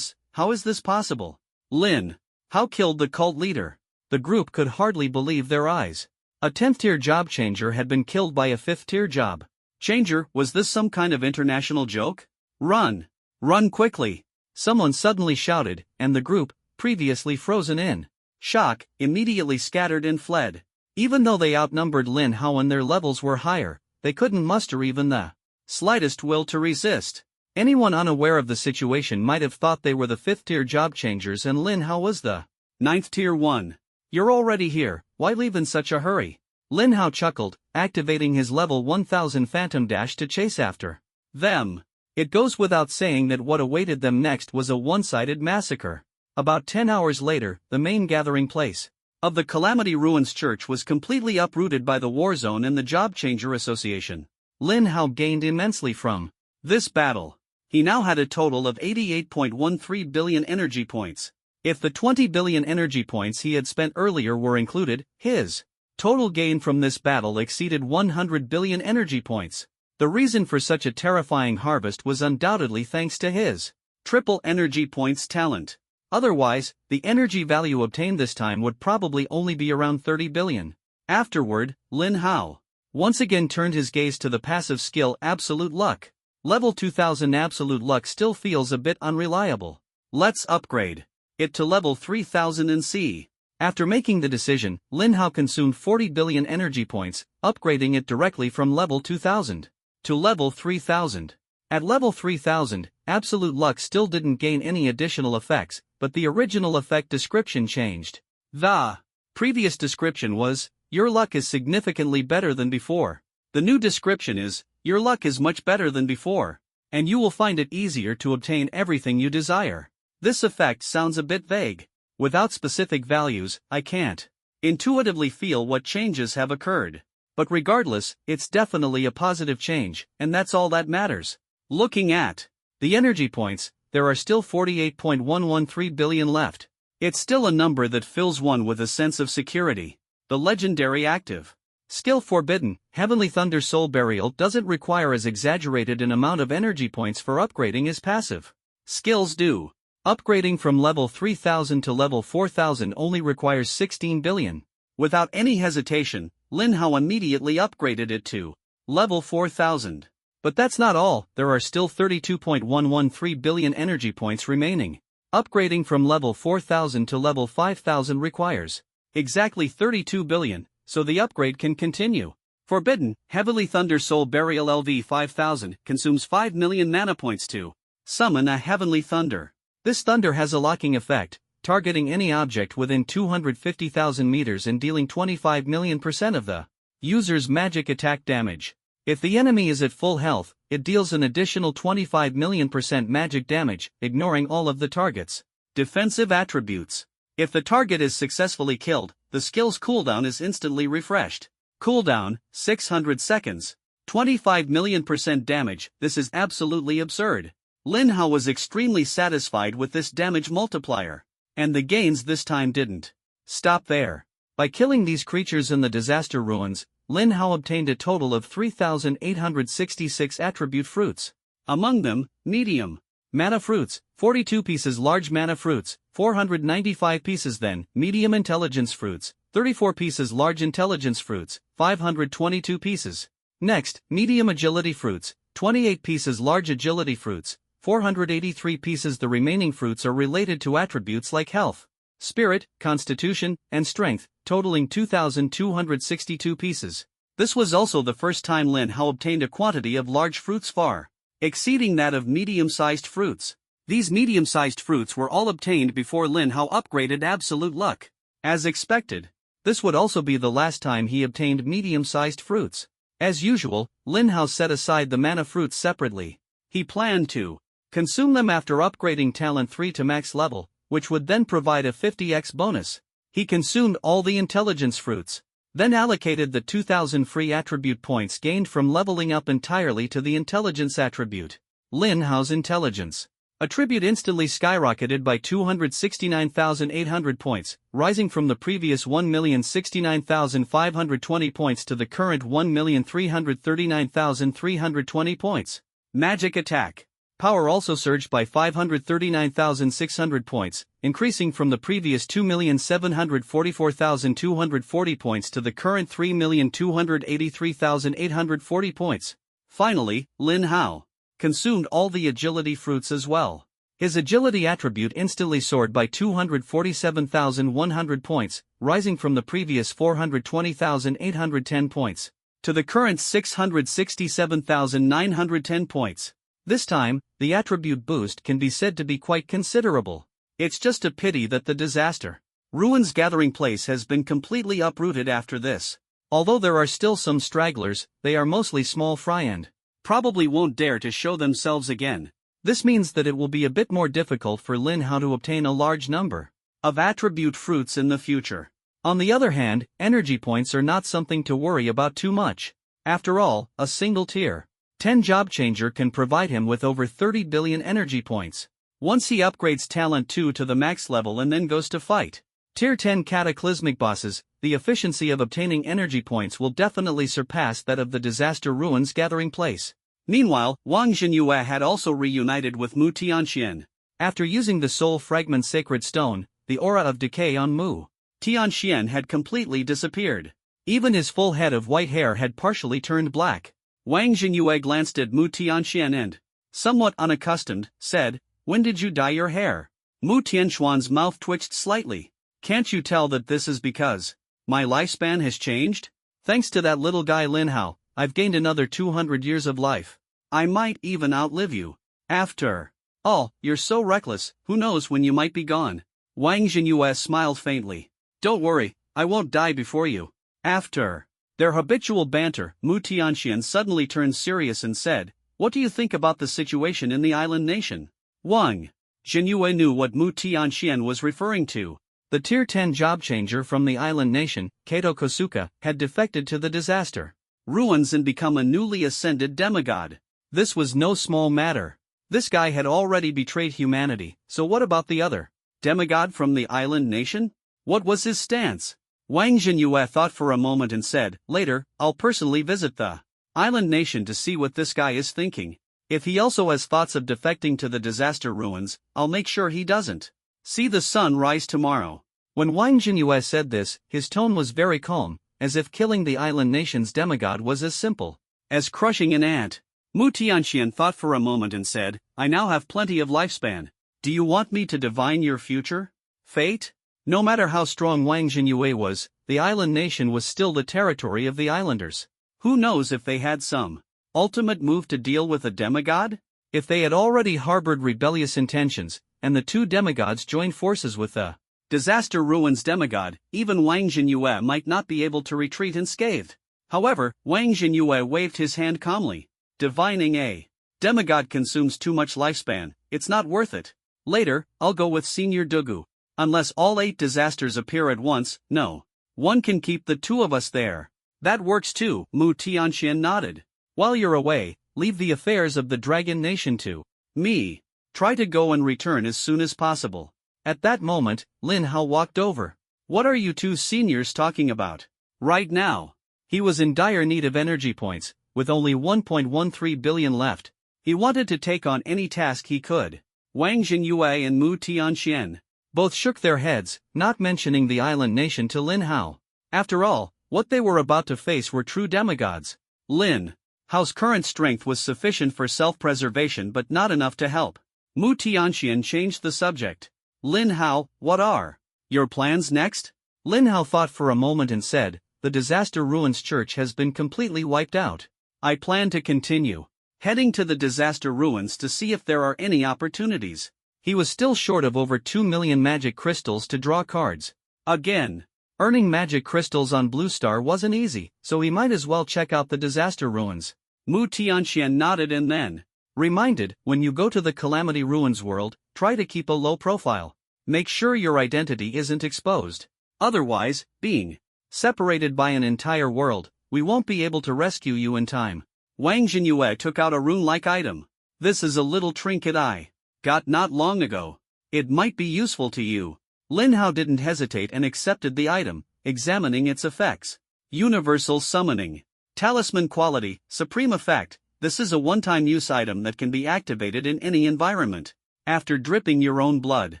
Speaker 2: How is this possible? Lin Hao killed the cult leader.
Speaker 1: The group could hardly believe their eyes. A 10th tier job changer had been killed by a 5th tier job
Speaker 2: changer. Was this some kind of international joke? Run! Run quickly!
Speaker 1: Someone suddenly shouted, and the group, previously frozen in
Speaker 2: shock, immediately scattered and fled.
Speaker 1: Even though they outnumbered Lin Hao and their levels were higher, they couldn't muster even the
Speaker 2: slightest will to resist.
Speaker 1: Anyone unaware of the situation might have thought they were the 5th tier job changers and Lin Hao was the
Speaker 2: 9th tier one.
Speaker 1: "You're already here, why leave in such a hurry?" Lin Hao chuckled, activating his level 1000 Phantom Dash to chase after
Speaker 2: them.
Speaker 1: It goes without saying that what awaited them next was a one-sided massacre. About 10 hours later, the main gathering place
Speaker 2: of the Calamity Ruins Church was completely uprooted by the war zone and the Job Changer Association.
Speaker 1: Lin Hao gained immensely from
Speaker 2: this battle. He now had a total of 88.13 billion energy points.
Speaker 1: If the 20 billion energy points he had spent earlier were included, his total gain from this battle exceeded 100 billion energy points. The reason for such a terrifying harvest was undoubtedly thanks to his
Speaker 2: triple energy points talent.
Speaker 1: Otherwise, the energy value obtained this time would probably only be around 30 billion.
Speaker 2: Afterward, Lin Hao
Speaker 1: once again turned his gaze to the passive skill Absolute Luck. Level 2000 Absolute Luck still feels a bit unreliable.
Speaker 2: Let's upgrade it to level 3000 and see.
Speaker 1: After making the decision, Lin Hao consumed 40 billion energy points, upgrading it directly from level 2000
Speaker 2: to level 3000.
Speaker 1: At level 3000, Absolute Luck still didn't gain any additional effects, but the original effect description changed.
Speaker 2: The previous description was, "Your luck is significantly better than before." The new description is, "Your luck is much better than before, and you will find it easier to obtain everything you desire." This effect sounds a bit vague. Without specific values, I can't intuitively feel what changes have occurred. But regardless, it's definitely a positive change, and that's all that matters. Looking at
Speaker 1: the energy points, there are still 48.113 billion left.
Speaker 2: It's still a number that fills one with a sense of security. The legendary active
Speaker 1: Skill forbidden, Heavenly Thunder Soul Burial doesn't require as exaggerated an amount of energy points for upgrading as passive.
Speaker 2: Skills do.
Speaker 1: Upgrading from level 3000 to level 4000 only requires 16 billion.
Speaker 2: Without any hesitation, Lin Hao immediately upgraded it to level 4000.
Speaker 1: But that's not all, there are still 32.113 billion energy points remaining. Upgrading from level 4000 to level 5000 requires
Speaker 2: exactly 32 billion, so the upgrade can continue. Forbidden, Heavenly Thunder Soul Burial LV 5000 consumes 5 million mana points to summon a Heavenly Thunder.
Speaker 1: This thunder has a locking effect, targeting any object within 250,000 meters and dealing 25 million% of the user's magic attack damage. If the enemy is at full health, it deals an additional 25 million% magic damage, ignoring all of the target's
Speaker 2: defensive attributes. If the target is successfully killed, the skill's cooldown is instantly refreshed. Cooldown, 600 seconds. 25 million% damage, this is absolutely absurd. Lin Hao was extremely satisfied with this damage multiplier. And the gains this time didn't stop there.
Speaker 1: By killing these creatures in the disaster ruins, Lin Hao obtained a total of 3,866 attribute fruits.
Speaker 2: Among them, medium
Speaker 1: mana fruits, 42 pieces, large mana fruits, 495 pieces, then medium intelligence fruits, 34 pieces, large intelligence fruits, 522 pieces. Next, medium agility fruits, 28 pieces, large agility fruits, 483 pieces. The remaining fruits are related to attributes like health, spirit, constitution, and strength, totaling 2,262 pieces.
Speaker 2: This was also the first time Lin Hao obtained a quantity of large fruits far exceeding that of medium-sized fruits. These medium-sized fruits were all obtained before Lin Hao upgraded Absolute Luck. As expected,
Speaker 1: this would also be the last time he obtained medium-sized fruits. As usual, Lin Hao set aside the mana fruits separately.
Speaker 2: He planned to consume them after upgrading Talent 3 to max level, which would then provide a 50x bonus.
Speaker 1: He consumed all the intelligence fruits, then allocated the 2,000 free attribute points gained from leveling up entirely to the intelligence attribute. Lin Hao's intelligence attribute instantly skyrocketed by 269,800 points, rising from the previous 1,069,520 points to the current 1,339,320 points.
Speaker 2: Magic attack
Speaker 1: power also surged by 539,600 points, increasing from the previous 2,744,240 points to the current 3,283,840 points.
Speaker 2: Finally, Lin Hao consumed all the agility fruits as well.
Speaker 1: His agility attribute instantly soared by 247,100 points, rising from the previous 420,810 points
Speaker 2: to the current 667,910 points.
Speaker 1: This time, the attribute boost can be said to be quite considerable.
Speaker 2: It's just a pity that the disaster ruins gathering place has been completely uprooted after this.
Speaker 1: Although there are still some stragglers, they are mostly small fry and
Speaker 2: probably won't dare to show themselves again.
Speaker 1: This means that it will be a bit more difficult for Lin Hao to obtain a large number
Speaker 2: of attribute fruits in the future.
Speaker 1: On the other hand, energy points are not something to worry about too much. After all, a single tier 10 job changer can provide him with over 30 billion energy points.
Speaker 2: Once he upgrades Talent 2 to the max level and then goes to fight
Speaker 1: Tier 10 cataclysmic bosses, the efficiency of obtaining energy points will definitely surpass that of the disaster ruins gathering place.
Speaker 2: Meanwhile, Wang Jinyue had also reunited with Mu Tianxian.
Speaker 1: After using the Soul Fragment Sacred Stone, the aura of decay on Mu
Speaker 2: Tianxian had completely disappeared.
Speaker 1: Even his full head of white hair had partially turned black.
Speaker 2: Wang Jinyue glanced at Mu Tianxian and, somewhat unaccustomed, said, "When did you dye your hair?" Mu Tianxuan's mouth twitched slightly. "Can't you tell that this is because my lifespan has changed?
Speaker 1: Thanks to that little guy Lin Hao, I've gained another 200 years of life.
Speaker 2: I might even outlive you. After all, you're so reckless, who knows when you might be gone." Wang Jinyue smiled faintly. "Don't worry, I won't die before you." After their habitual banter, Mu Tianxian suddenly turned serious and said, "What do you think about the situation in the island nation?" Wang Jinyue knew what Mu Tianxian was referring to.
Speaker 1: The Tier 10 job changer from the island nation, Kato Kosuka, had defected to the disaster
Speaker 2: ruins and become a newly ascended demigod.
Speaker 1: This was no small matter. This guy had already betrayed humanity, so what about the other
Speaker 2: demigod from the island nation? What was his stance? Wang Jinyue thought for a moment and said, later, I'll personally visit the island nation to see what this guy is thinking. If he also has thoughts of defecting to the disaster ruins, I'll make sure he doesn't see the sun rise tomorrow.
Speaker 1: When Wang Jinyue said this, his tone was very calm, as if killing the island nation's demigod was as simple
Speaker 2: as crushing an ant. Mu Tianxian thought for a moment and said, I now have plenty of lifespan. Do you want me to divine your future fate?
Speaker 1: No matter how strong Wang Jinyue was, the island nation was still the territory of the islanders.
Speaker 2: Who knows if they had some ultimate move to deal with a demigod?
Speaker 1: If they had already harbored rebellious intentions, and the two demigods joined forces with the
Speaker 2: disaster ruins demigod, even Wang Jinyue might not be able to retreat unscathed. However, Wang Jinyue waved his hand calmly. Divining a demigod consumes too much lifespan, it's not worth it. Later, I'll go with Senior Dugu. Unless all 8 disasters appear at once, no. One can keep the 2 of us there. That works too, Mu Tianxian nodded.
Speaker 1: While you're away, leave the affairs of the Dragon Nation to
Speaker 2: me. Try to go and return as soon as possible.
Speaker 1: At that moment, Lin Hao walked over.
Speaker 2: What are you two seniors talking about right now?
Speaker 1: He was in dire need of energy points, with only 1.13 billion left.
Speaker 2: He wanted to take on any task he could. Wang Jinyue and Mu Tianxian
Speaker 1: both shook their heads, not mentioning the island nation to Lin Hao. After all, what they were about to face were true demigods.
Speaker 2: Lin Hao's current strength was sufficient for self-preservation but not enough to help. Mu Tianxian changed the subject. Lin Hao, what are your plans next?
Speaker 1: Lin Hao thought for a moment and said, the Disaster Ruins Church has been completely wiped out.
Speaker 2: I plan to continue heading to the Disaster Ruins to see if there are any opportunities.
Speaker 1: He was still short of over 2 million magic crystals to draw cards.
Speaker 2: Again,
Speaker 1: earning magic crystals on Blue Star wasn't easy, so he might as well check out the Disaster Ruins.
Speaker 2: Mu Tianxian nodded and then
Speaker 1: reminded, when you go to the Calamity Ruins world, try to keep a low profile. Make sure your identity isn't exposed.
Speaker 2: Otherwise, being
Speaker 1: separated by an entire world, we won't be able to rescue you in time.
Speaker 2: Wang Jinyue took out a rune-like item. This is a little trinket I got not long ago. It might be useful to you. Lin Hao didn't hesitate and accepted the item, examining its effects. Universal Summoning. Talisman quality, supreme effect. This is a one-time use item that can be activated in any environment. After dripping your own blood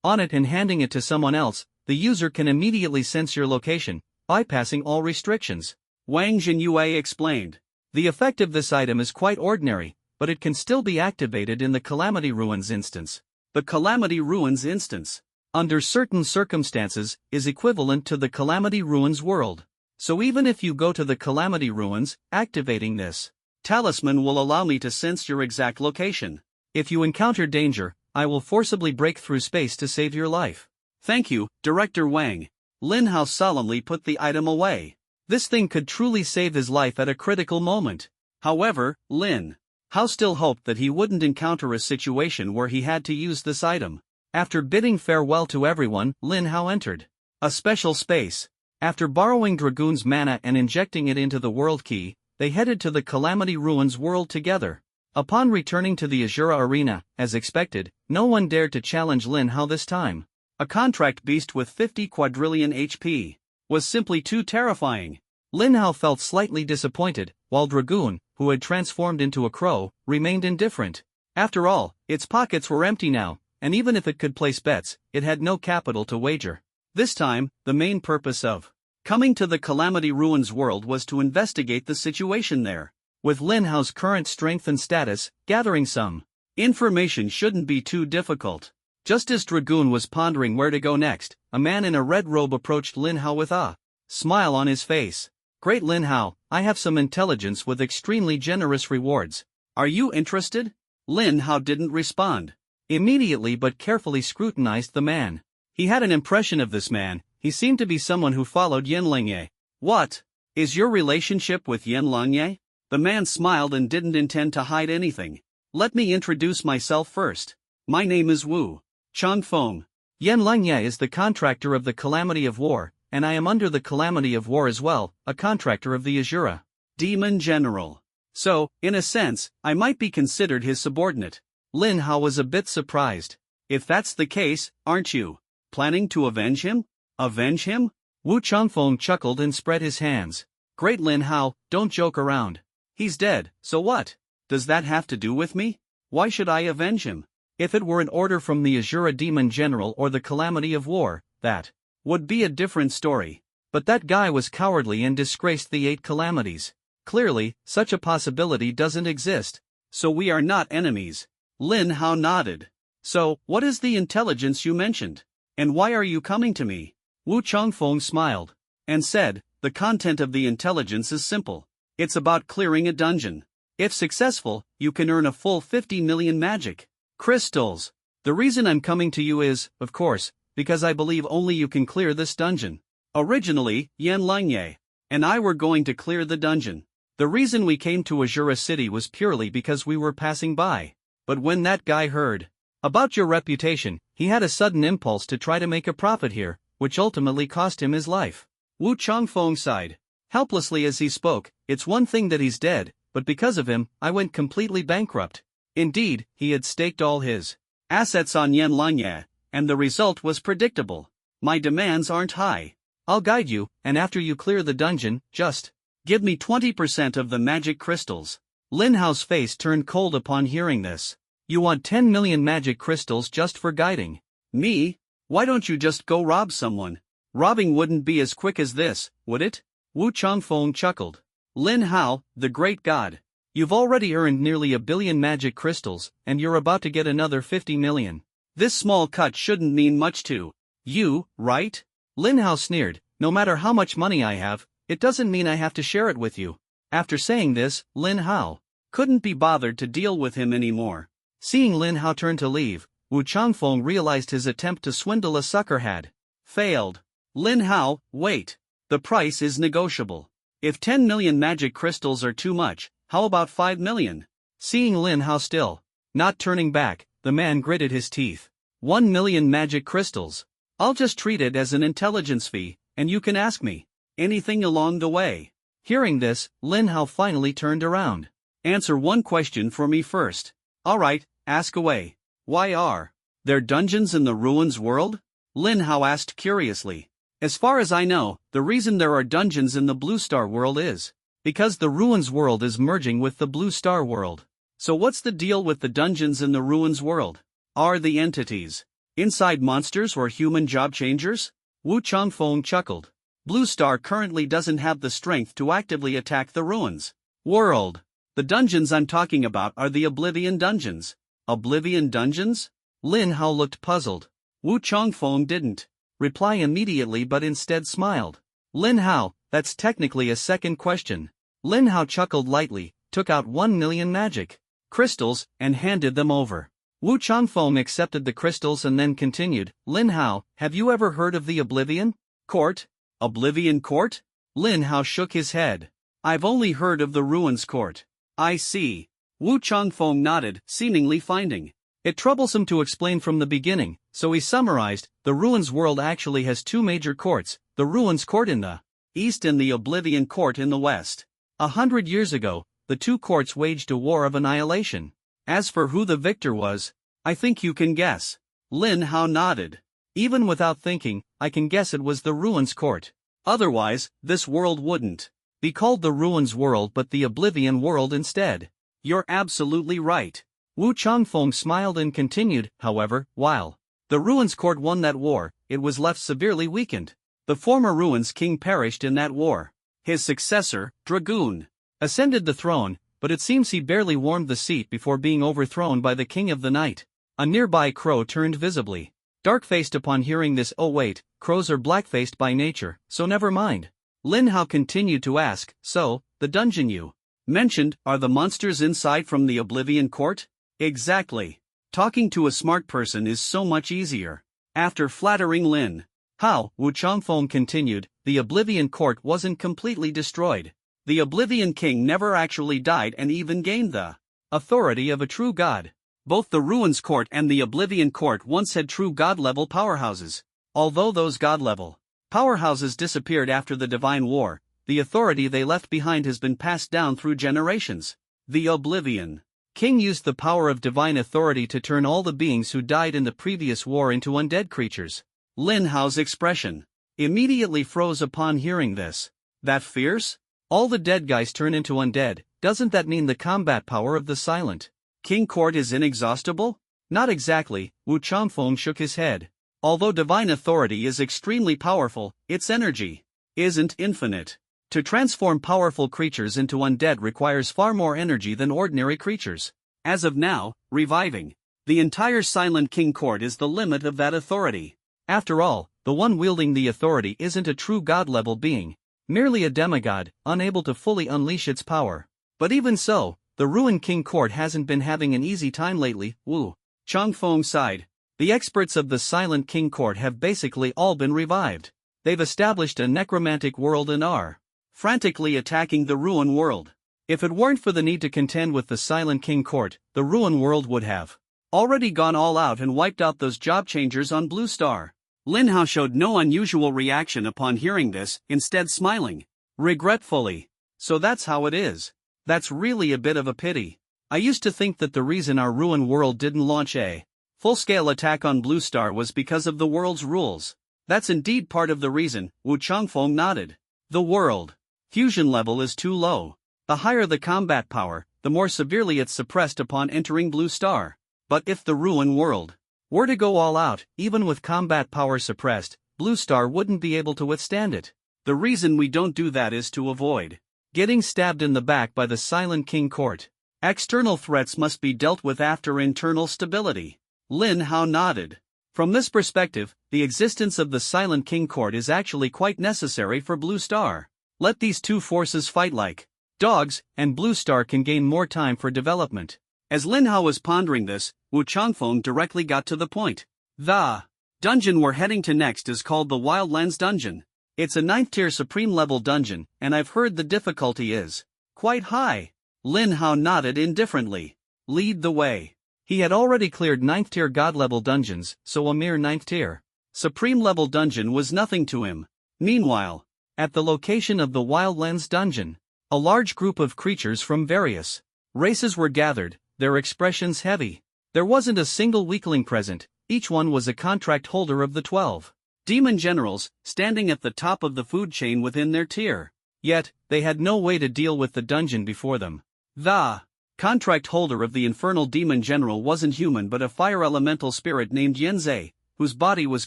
Speaker 1: on it and handing it to someone else, the user can immediately sense your location, bypassing all restrictions.
Speaker 2: Wang Jinyue explained.
Speaker 1: The effect of this item is quite ordinary, but it can still be activated in the Calamity Ruins instance.
Speaker 2: The Calamity Ruins instance,
Speaker 1: under certain circumstances, is equivalent to the Calamity Ruins world. So even if you go to the Calamity Ruins, activating this
Speaker 2: talisman will allow me to sense your exact location.
Speaker 1: If you encounter danger, I will forcibly break through space to save your life.
Speaker 2: Thank you, Director Wang. Lin Hao solemnly put the item away.
Speaker 1: This thing could truly save his life at a critical moment.
Speaker 2: However, Lin Hao still hoped that he wouldn't encounter a situation where he had to use this item.
Speaker 1: After bidding farewell to everyone, Lin Hao entered
Speaker 2: a special space.
Speaker 1: After borrowing Dragoon's mana and injecting it into the world key, they headed to the Calamity Ruins world together. Upon returning to the Azura Arena, as expected, no one dared to challenge Lin Hao this time.
Speaker 2: A contract beast with 50 quadrillion HP was simply too terrifying.
Speaker 1: Lin Hao felt slightly disappointed, while Dragoon, who had transformed into a crow, remained indifferent. After all, its pockets were empty now, and even if it could place bets, it had no capital to wager. This time, the main purpose of coming to the Calamity Ruins world was to investigate the situation there. With Lin Hao's current strength and status, gathering some information shouldn't be too difficult. Just as Dragoon was pondering where to go next, a man in a red robe approached Lin Hao with a smile on his face. Great Lin Hao, I have some intelligence with extremely generous rewards.
Speaker 2: Are you interested? Lin Hao didn't respond
Speaker 1: immediately but carefully scrutinized the man. He had an impression of this man. He seemed to be someone who followed Yan Lingye.
Speaker 2: What is your relationship with Yan Lingye? The man smiled and didn't intend to hide anything. Let me introduce myself first. My name is Wu Changfeng.
Speaker 1: Yan Lingye is the contractor of the Calamity of War, and I am under the Calamity of War as well, a contractor of the Azura
Speaker 2: Demon General. So, in a sense, I might be considered his subordinate.
Speaker 1: Lin Hao was a bit surprised.
Speaker 2: If that's the case, aren't you planning to avenge him? Avenge him?
Speaker 1: Wu Changfeng chuckled and spread his hands.
Speaker 2: Great Lin Hao, don't joke around. He's dead, so what? Does that have to do with me? Why should I avenge him?
Speaker 1: If it were an order from the Azura Demon General or the calamity of war, that
Speaker 2: would be a different story.
Speaker 1: But that guy was cowardly and disgraced the 8 calamities. Clearly, such a possibility doesn't exist.
Speaker 2: So we are not enemies. Lin Hao nodded. So, what is the intelligence you mentioned? And why are you coming to me?
Speaker 1: Wu Changfeng smiled
Speaker 2: and said, the content of the intelligence is simple. It's about clearing a dungeon. If successful, you can earn a full 50 million magic crystals.
Speaker 1: The reason I'm coming to you is, of course, because I believe only you can clear this dungeon.
Speaker 2: Originally, Yan Lingye and I were going to clear the dungeon.
Speaker 1: The reason we came to Azura City was purely because we were passing by. But when that guy heard about your reputation, he had a sudden impulse to try to make a profit here, which ultimately cost him his life.
Speaker 2: Wu Changfeng sighed
Speaker 1: helplessly as he spoke. It's one thing that he's dead, but because of him, I went completely bankrupt. Indeed, he had staked all his
Speaker 2: assets on Yan Lingye, and the result was predictable. My demands aren't high.
Speaker 1: I'll guide you, and after you clear the dungeon, just
Speaker 2: give me 20% of the magic crystals.
Speaker 1: Lin Hao's face turned cold upon hearing this. You want 10 million magic crystals just for guiding
Speaker 2: me? Why don't you just go rob someone? Robbing wouldn't be as quick as this, would it?
Speaker 1: Wu Changfeng chuckled.
Speaker 2: Lin Hao, the great god.
Speaker 1: You've already earned nearly 1 billion magic crystals, and you're about to get another 50 million.
Speaker 2: This small cut shouldn't mean much to you, right?
Speaker 1: Lin Hao sneered. No matter how much money I have, it doesn't mean I have to share it with you. After saying this, Lin Hao
Speaker 2: couldn't be bothered to deal with him anymore.
Speaker 1: Seeing Lin Hao turn to leave, Wu Changfeng realized his attempt to swindle a sucker had
Speaker 2: failed. Lin Hao, wait. The price is negotiable. If 10 million magic crystals are too much, how about 5 million?
Speaker 1: Seeing Lin Hao still not turning back, the man gritted his teeth. 1 million magic crystals. I'll just treat it as an intelligence fee, and you can ask me
Speaker 2: anything along the way.
Speaker 1: Hearing this, Lin Hao finally turned around.
Speaker 2: Answer one question for me first. Alright, ask away. Why are there dungeons in the ruins world? Lin Hao asked curiously. As far as I know, the reason there are dungeons in the Blue Star world is because the ruins world is merging with the Blue Star world. So what's the deal with the dungeons in the ruins world? Are the entities inside monsters or human job changers?
Speaker 1: Wu Changfeng chuckled.
Speaker 2: Blue Star currently doesn't have the strength to actively attack the ruins world. The dungeons I'm talking about are the Oblivion dungeons. Oblivion dungeons?
Speaker 1: Lin Hao looked puzzled.
Speaker 2: Wu Changfeng didn't
Speaker 1: reply immediately but instead smiled. Lin Hao, that's technically a second question. Lin Hao chuckled lightly, took out 1 million magic crystals, and handed them over. Wu Changfeng accepted the crystals and then continued, Lin Hao, have you ever heard of the Oblivion Court?
Speaker 2: Oblivion Court?
Speaker 1: Lin Hao shook his head.
Speaker 2: I've only heard of the Ruins Court. I see. Wu Changfeng nodded, seemingly finding
Speaker 1: it troublesome to explain from the beginning, so he summarized, the Ruins world actually has 2 major courts, the Ruins Court in the
Speaker 2: east and the Oblivion Court in the west.
Speaker 1: 100 years ago, the 2 courts waged a war of annihilation.
Speaker 2: As for who the victor was, I think you can guess. Lin Hao nodded.
Speaker 1: Even without thinking, I can guess it was the Ruins Court.
Speaker 2: Otherwise, this world wouldn't
Speaker 1: be called the Ruins world but the Oblivion world instead.
Speaker 2: You're absolutely right.
Speaker 1: Wu Changfeng smiled and continued, however, while the Ruins Court won that war, it was left severely weakened.
Speaker 2: The former Ruins King perished in that war. His successor, Dragoon,
Speaker 1: ascended the throne, but it seems he barely warmed the seat before being overthrown by the King of the Night. A nearby crow turned visibly dark-faced upon hearing this. Oh wait, crows are black-faced by nature, so never mind. Lin Hao continued to ask, so, the dungeon you
Speaker 2: mentioned, are the monsters inside from the Oblivion Court? Exactly. Talking to a smart person is so much easier. After flattering Lin Hao,
Speaker 1: Wu Changfeng continued, the Oblivion Court wasn't completely destroyed.
Speaker 2: The Oblivion King never actually died and even gained the
Speaker 1: authority of a true god.
Speaker 2: Both the Ruins Court and the Oblivion Court once had true god-level powerhouses. Although those god-level powerhouses disappeared after the Divine War, the authority they left behind has been passed down through generations. The Oblivion
Speaker 1: King used the power of divine authority to turn all the beings who died in the previous war into undead creatures.
Speaker 2: Lin Hao's expression immediately froze upon hearing this. That fierce? All the dead guys turn into undead. Doesn't that mean the combat power of the Silent King Court is inexhaustible? Not exactly, Wu Changfeng shook his head. Although divine authority is extremely powerful, its energy isn't infinite. To transform powerful creatures into undead requires far more energy than ordinary creatures. As of now, reviving the entire Silent King Court is the limit of that authority. After all, the one wielding the authority isn't a true god-level being, merely a demigod, unable to fully unleash its power. But even so, the ruined King Court hasn't been having an easy time lately. Wu Changfeng sighed. The experts of the Silent King Court have basically all been revived. They've established a necromantic world and are frantically attacking the ruin world. If it weren't for the need to contend with the Silent King Court, the ruin world would have already gone all out and wiped out those job changers on Blue Star. Lin Hao showed no unusual reaction upon hearing this, instead smiling regretfully. So that's how it is. That's really a bit of a pity. I used to think that the reason our ruin world didn't launch a full-scale attack on Blue Star was because of the world's rules. That's indeed part of the reason, Wu Changfeng nodded. The world fusion level is too low. The higher the combat power, the more severely it's suppressed upon entering Blue Star. But if the ruin world were to go all out, even with combat power suppressed, Blue Star wouldn't be able to withstand it. The reason we don't do that is to avoid getting stabbed in the back by the Silent King Court. External threats must be dealt with after internal stability. Lin Hao nodded. From this perspective, the existence of the Silent King Court is actually quite necessary for Blue Star. Let these two forces fight like dogs, and Blue Star can gain more time for development. As Lin Hao was pondering this, Wu Changfeng directly got to the point. The dungeon we're heading to next is called the Wildlands Dungeon. It's a 9th tier supreme level dungeon, and I've heard the difficulty is quite high. Lin Hao nodded indifferently. Lead the way. He had already cleared 9th tier god level dungeons, so a mere 9th tier supreme level dungeon was nothing to him. Meanwhile, at the location of the Wildlands Dungeon, a large group of creatures from various races were gathered, their expressions heavy. There wasn't a single weakling present, each one was a contract holder of the 12 demon generals, standing at the top of the food chain within their tier. Yet, they had no way to deal with the dungeon before them. The contract holder of the infernal demon general wasn't human but a fire elemental spirit named Yanzei, whose body was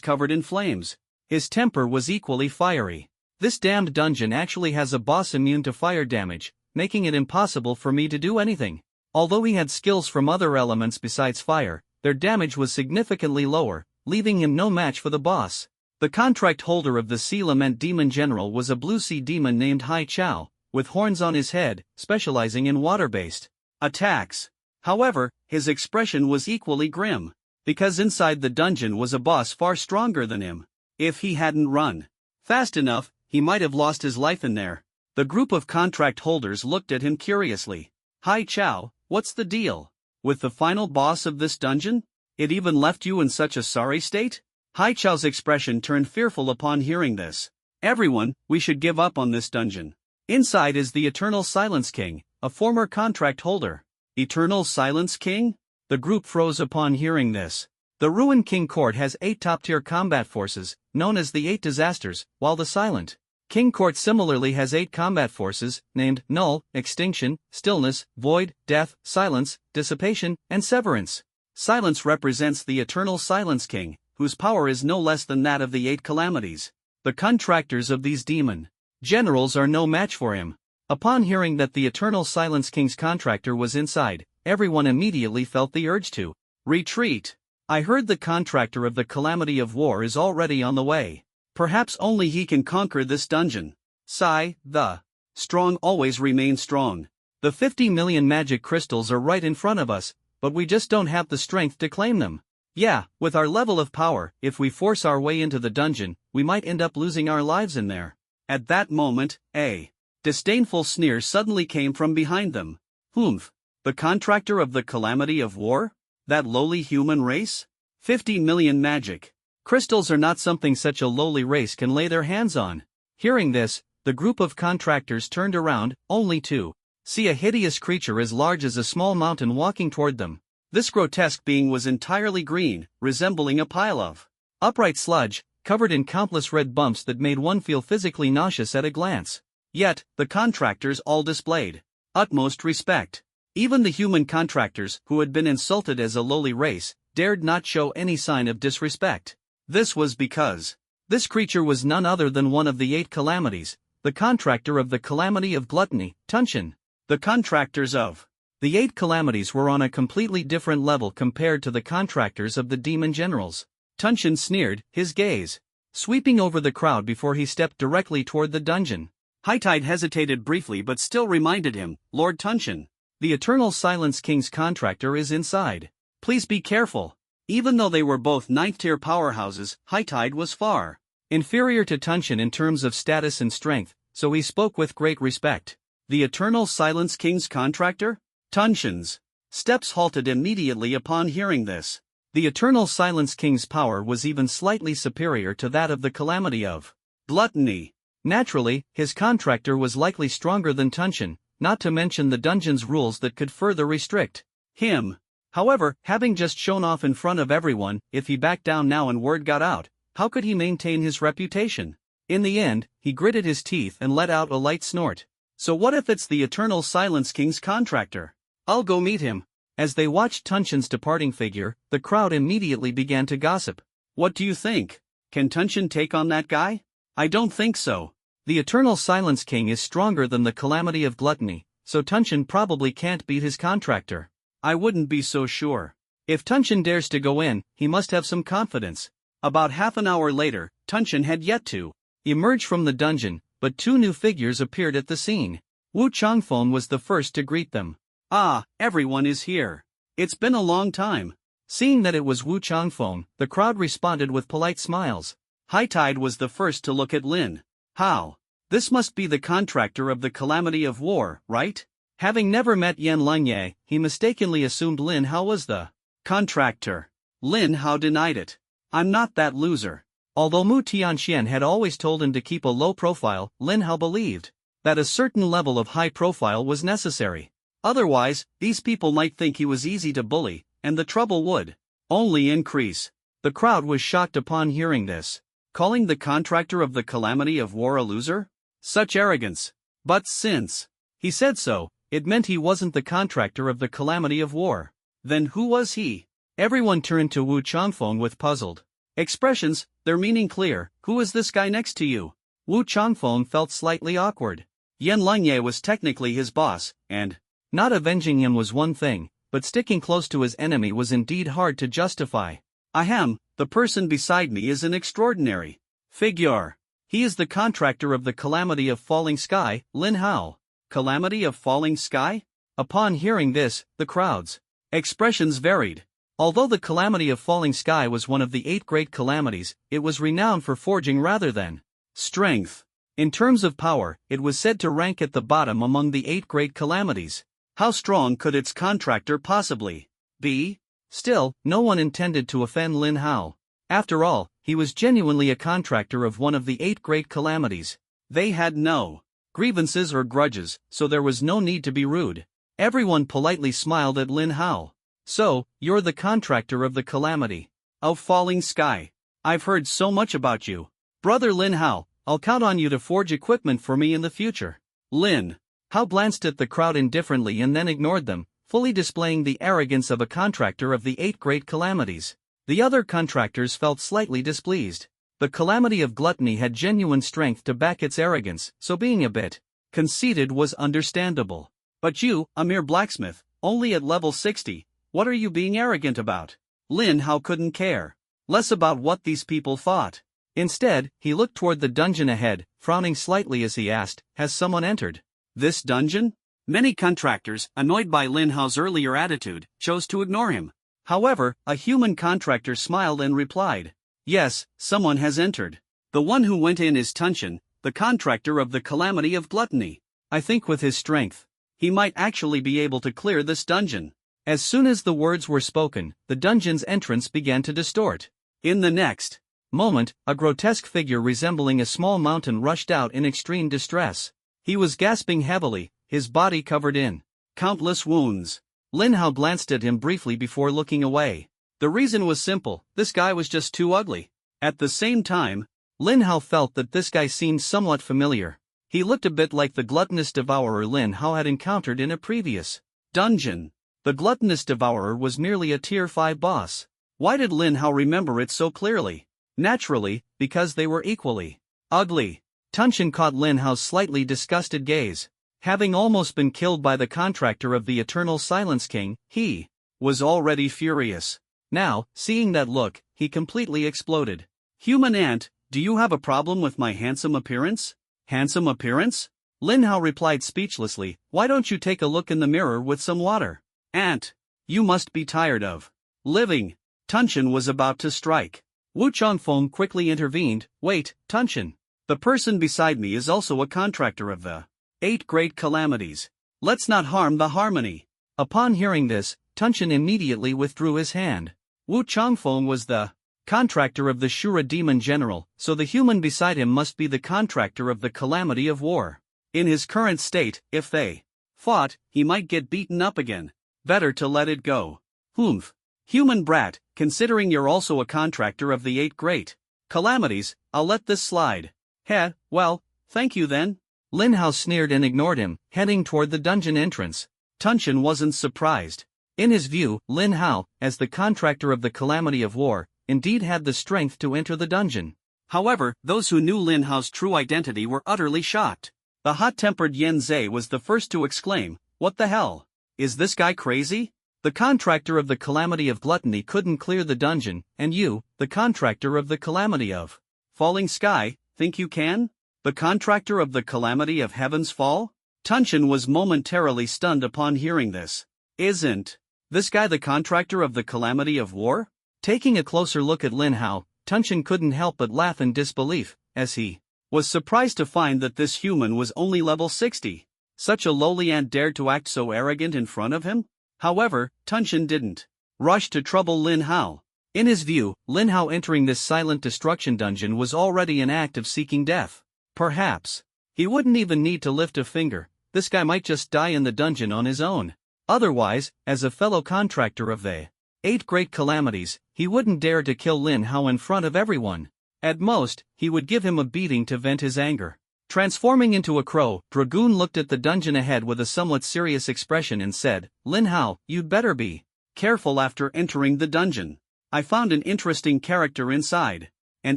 Speaker 2: covered in flames. His temper was equally fiery. This damned dungeon actually has a boss immune to fire damage, making it impossible for me to do anything. Although he had skills from other elements besides fire, their damage was significantly lower, leaving him no match for the boss. The contract holder of the Sea Lament Demon General was a blue sea demon named Hai Chao, with horns on his head, specializing in water-based attacks. However, his expression was equally grim, because inside the dungeon was a boss far stronger than him. If he hadn't run fast enough, he might have lost his life in there. The group of contract holders looked at him curiously. Hai Chao, what's the deal with the final boss of this dungeon? It even left you in such a sorry state? Hai Chao's expression turned fearful upon hearing this. Everyone, we should give up on this dungeon. Inside is the Eternal Silence King, a former contract holder. Eternal Silence King? The group froze upon hearing this. The Ruined King Court has 8 top-tier combat forces, known as the 8 Disasters, while the Silent King Court similarly has 8 combat forces, named Null, Extinction, Stillness, Void, Death, Silence, Dissipation, and Severance. Silence represents the Eternal Silence King, whose power is no less than that of the 8 calamities. The contractors of these demon generals are no match for him. Upon hearing that the Eternal Silence King's contractor was inside, everyone immediately felt the urge to retreat. I heard the contractor of the Calamity of War is already on the way. Perhaps only he can conquer this dungeon. Sigh, the strong always remain strong. The 50 million magic crystals are right in front of us, but we just don't have the strength to claim them. Yeah, with our level of power, if we force our way into the dungeon, we might end up losing our lives in there. At that moment, a disdainful sneer suddenly came from behind them. Humph, the contractor of the Calamity of War? That lowly human race? 50 million magic crystals are not something such a lowly race can lay their hands on. Hearing this, the group of contractors turned around, only to see a hideous creature as large as a small mountain walking toward them. This grotesque being was entirely green, resembling a pile of upright sludge,
Speaker 1: covered in countless red bumps that made one feel physically nauseous at a glance.
Speaker 2: Yet, the contractors all displayed utmost respect. Even the human contractors, who had been insulted as a lowly race, dared not show any sign of disrespect. This was because this creature was none other than one of the 8 calamities, the contractor of the calamity of gluttony, Tunshin. The contractors of the 8 calamities were on a completely different level compared to the contractors of the demon generals. Tunshin sneered, his gaze sweeping over the crowd before he stepped directly toward the dungeon. Haitide hesitated briefly but still reminded him, Lord Tunshin, the Eternal Silence King's contractor is inside. Please be careful. Even though they were both 9th-tier powerhouses, Haitide was far inferior to Tunshin in terms of status and strength, so he spoke with great respect. The Eternal Silence King's contractor? Tunshin's steps halted immediately upon hearing this. The Eternal Silence King's power was even slightly superior to that of the calamity of gluttony. Naturally, his contractor was likely stronger than Tunshin, not to mention the dungeon's rules that could further restrict him. However, having just shown off in front of everyone, if he backed down now and word got out, how could he maintain his reputation? In the end, he gritted his teeth and let out a light snort. So what if it's the Eternal Silence King's contractor? I'll go meet him. As they watched Tunshin's departing figure, the crowd immediately began to gossip. What do you think? Can Tunshin take on that guy? I don't think so. The Eternal Silence King is stronger than the calamity of gluttony, so Tunshin probably can't beat his contractor. I wouldn't be so sure. If Tunshin dares to go in, he must have some confidence. About half an hour later, Tunshin had yet to emerge from the dungeon, but 2 new figures appeared at the scene. Wu Changfeng was the first to greet them. Ah, everyone is here. It's been a long time. Seeing that it was Wu Changfeng, the crowd responded with polite smiles. Haitide was the first to look at Lin Hao. This must be the contractor of the calamity of war, right? Having never met Yan Lingye, he mistakenly assumed Lin Hao was the contractor. Lin Hao denied it. I'm not that loser. Although Mu Tianxian had always told him to keep a low profile, Lin Hao believed that a certain level of high profile was necessary. Otherwise, these people might think he was easy to bully, and the trouble would only increase. The crowd was shocked upon hearing this. Calling the contractor of the calamity of war a loser? Such arrogance. But since he said so, it meant he wasn't the contractor of the calamity of war. Then who was he? Everyone turned to Wu Changfeng with puzzled expressions, their meaning clear. Who is this guy next to you? Wu Changfeng felt slightly awkward. Yan Lingye was technically his boss, and not avenging him was one thing, but sticking close to his enemy was indeed hard to justify. Ahem, the person beside me is an extraordinary figure. He is the contractor of the calamity of falling sky, Lin Hao. Calamity of falling sky? Upon hearing this, the crowd's expressions varied. Although the calamity of falling sky was one of the 8 great calamities, it was renowned for forging rather than strength. In terms of power, it was said to rank at the bottom among the 8 great calamities. How strong could its contractor possibly be? Still, no one intended to offend Lin Hao. After all, he was genuinely a contractor of one of the 8 great calamities. They had no grievances or grudges, so there was no need to be rude. Everyone politely smiled at Lin Hao. So, you're the contractor of the calamity of falling sky. I've heard so much about you. Brother Lin Hao, I'll count on you to forge equipment for me in the future. Lin Hao glanced at the crowd indifferently and then ignored them, fully displaying the arrogance of a contractor of the 8 great calamities. The other contractors felt slightly displeased. The calamity of gluttony had genuine strength to back its arrogance, so being a bit conceited was understandable. But you, a mere blacksmith, only at level 60, what are you being arrogant about? Lin Hao couldn't care less about what these people thought. Instead, he looked toward the dungeon ahead, frowning slightly as he asked, has someone entered this dungeon? Many contractors, annoyed by Lin Hao's earlier attitude, chose to ignore him. However, a human contractor smiled and replied, yes, someone has entered. The one who went in is Tunshin, the contractor of the calamity of gluttony. I think with his strength, he might actually be able to clear this dungeon. As soon as the words were spoken, the dungeon's entrance began to distort. In the next moment, a grotesque figure resembling a small mountain rushed out in extreme distress. He was gasping heavily, his body covered in countless wounds. Lin Hao glanced at him briefly before looking away. The reason was simple, this guy was just too ugly. At the same time,
Speaker 1: Lin Hao felt that this guy seemed somewhat familiar. He looked a bit like the gluttonous devourer Lin Hao had encountered in a previous dungeon. The gluttonous devourer was merely a tier 5 boss. Why did Lin Hao remember it so clearly? Naturally, because they were equally ugly. Tunshin caught Lin Hao's slightly disgusted gaze. Having almost been killed by the contractor of the Eternal Silence King, he was already furious. Now, seeing that look, he completely exploded. Human ant, do you have a problem with my handsome appearance? Handsome appearance? Lin Hao replied speechlessly, why don't you take a look in the mirror with some water? Ant, you must be tired of living. Tunshin was about to strike. Wu Changfeng quickly intervened, wait, Tunshin. The person beside me is also a contractor of the 8 great calamities. Let's not harm the harmony. Upon hearing this, Tunshin immediately withdrew his hand. Wu Changfeng was the contractor of the Shura Demon General, so the human beside him must be the contractor of the calamity of war. In his current state, if they fought, he might get beaten up again. Better to let it go. Humph. Human brat, considering you're also a contractor of the 8 great calamities, I'll let this slide. Heh, well, thank you then. Lin Hao sneered and ignored him, heading toward the dungeon entrance. Tunshin wasn't surprised. In his view, Lin Hao, as the contractor of the calamity of war, indeed had the strength to enter the dungeon. However, those who knew Lin Hao's true identity were utterly shocked. The hot-tempered Yen Zhe was the first to exclaim, what the hell? Is this guy crazy? The contractor of the calamity of gluttony couldn't clear the dungeon, and you, the contractor of the calamity of falling sky, think you can? The contractor of the calamity of heaven's fall? Tunshin was momentarily stunned upon hearing this. Isn't this guy the contractor of the calamity of war? Taking a closer look at Lin Hao, Tunshin couldn't help but laugh in disbelief, as he was surprised to find that this human was only level 60. Such a lowly ant dared to act so arrogant in front of him? However, Tunshin didn't rush to trouble Lin Hao. In his view, Lin Hao entering this silent destruction dungeon was already an act of seeking death. Perhaps he wouldn't even need to lift a finger, this guy might just die in the dungeon on his own. Otherwise, as a fellow contractor of the 8 great calamities, he wouldn't dare to kill Lin Hao in front of everyone. At most, he would give him a beating to vent his anger. Transforming into a crow, Dragoon looked at the dungeon ahead with a somewhat serious expression and said, Lin Hao, you'd better be careful after entering the dungeon. I found an interesting character inside. An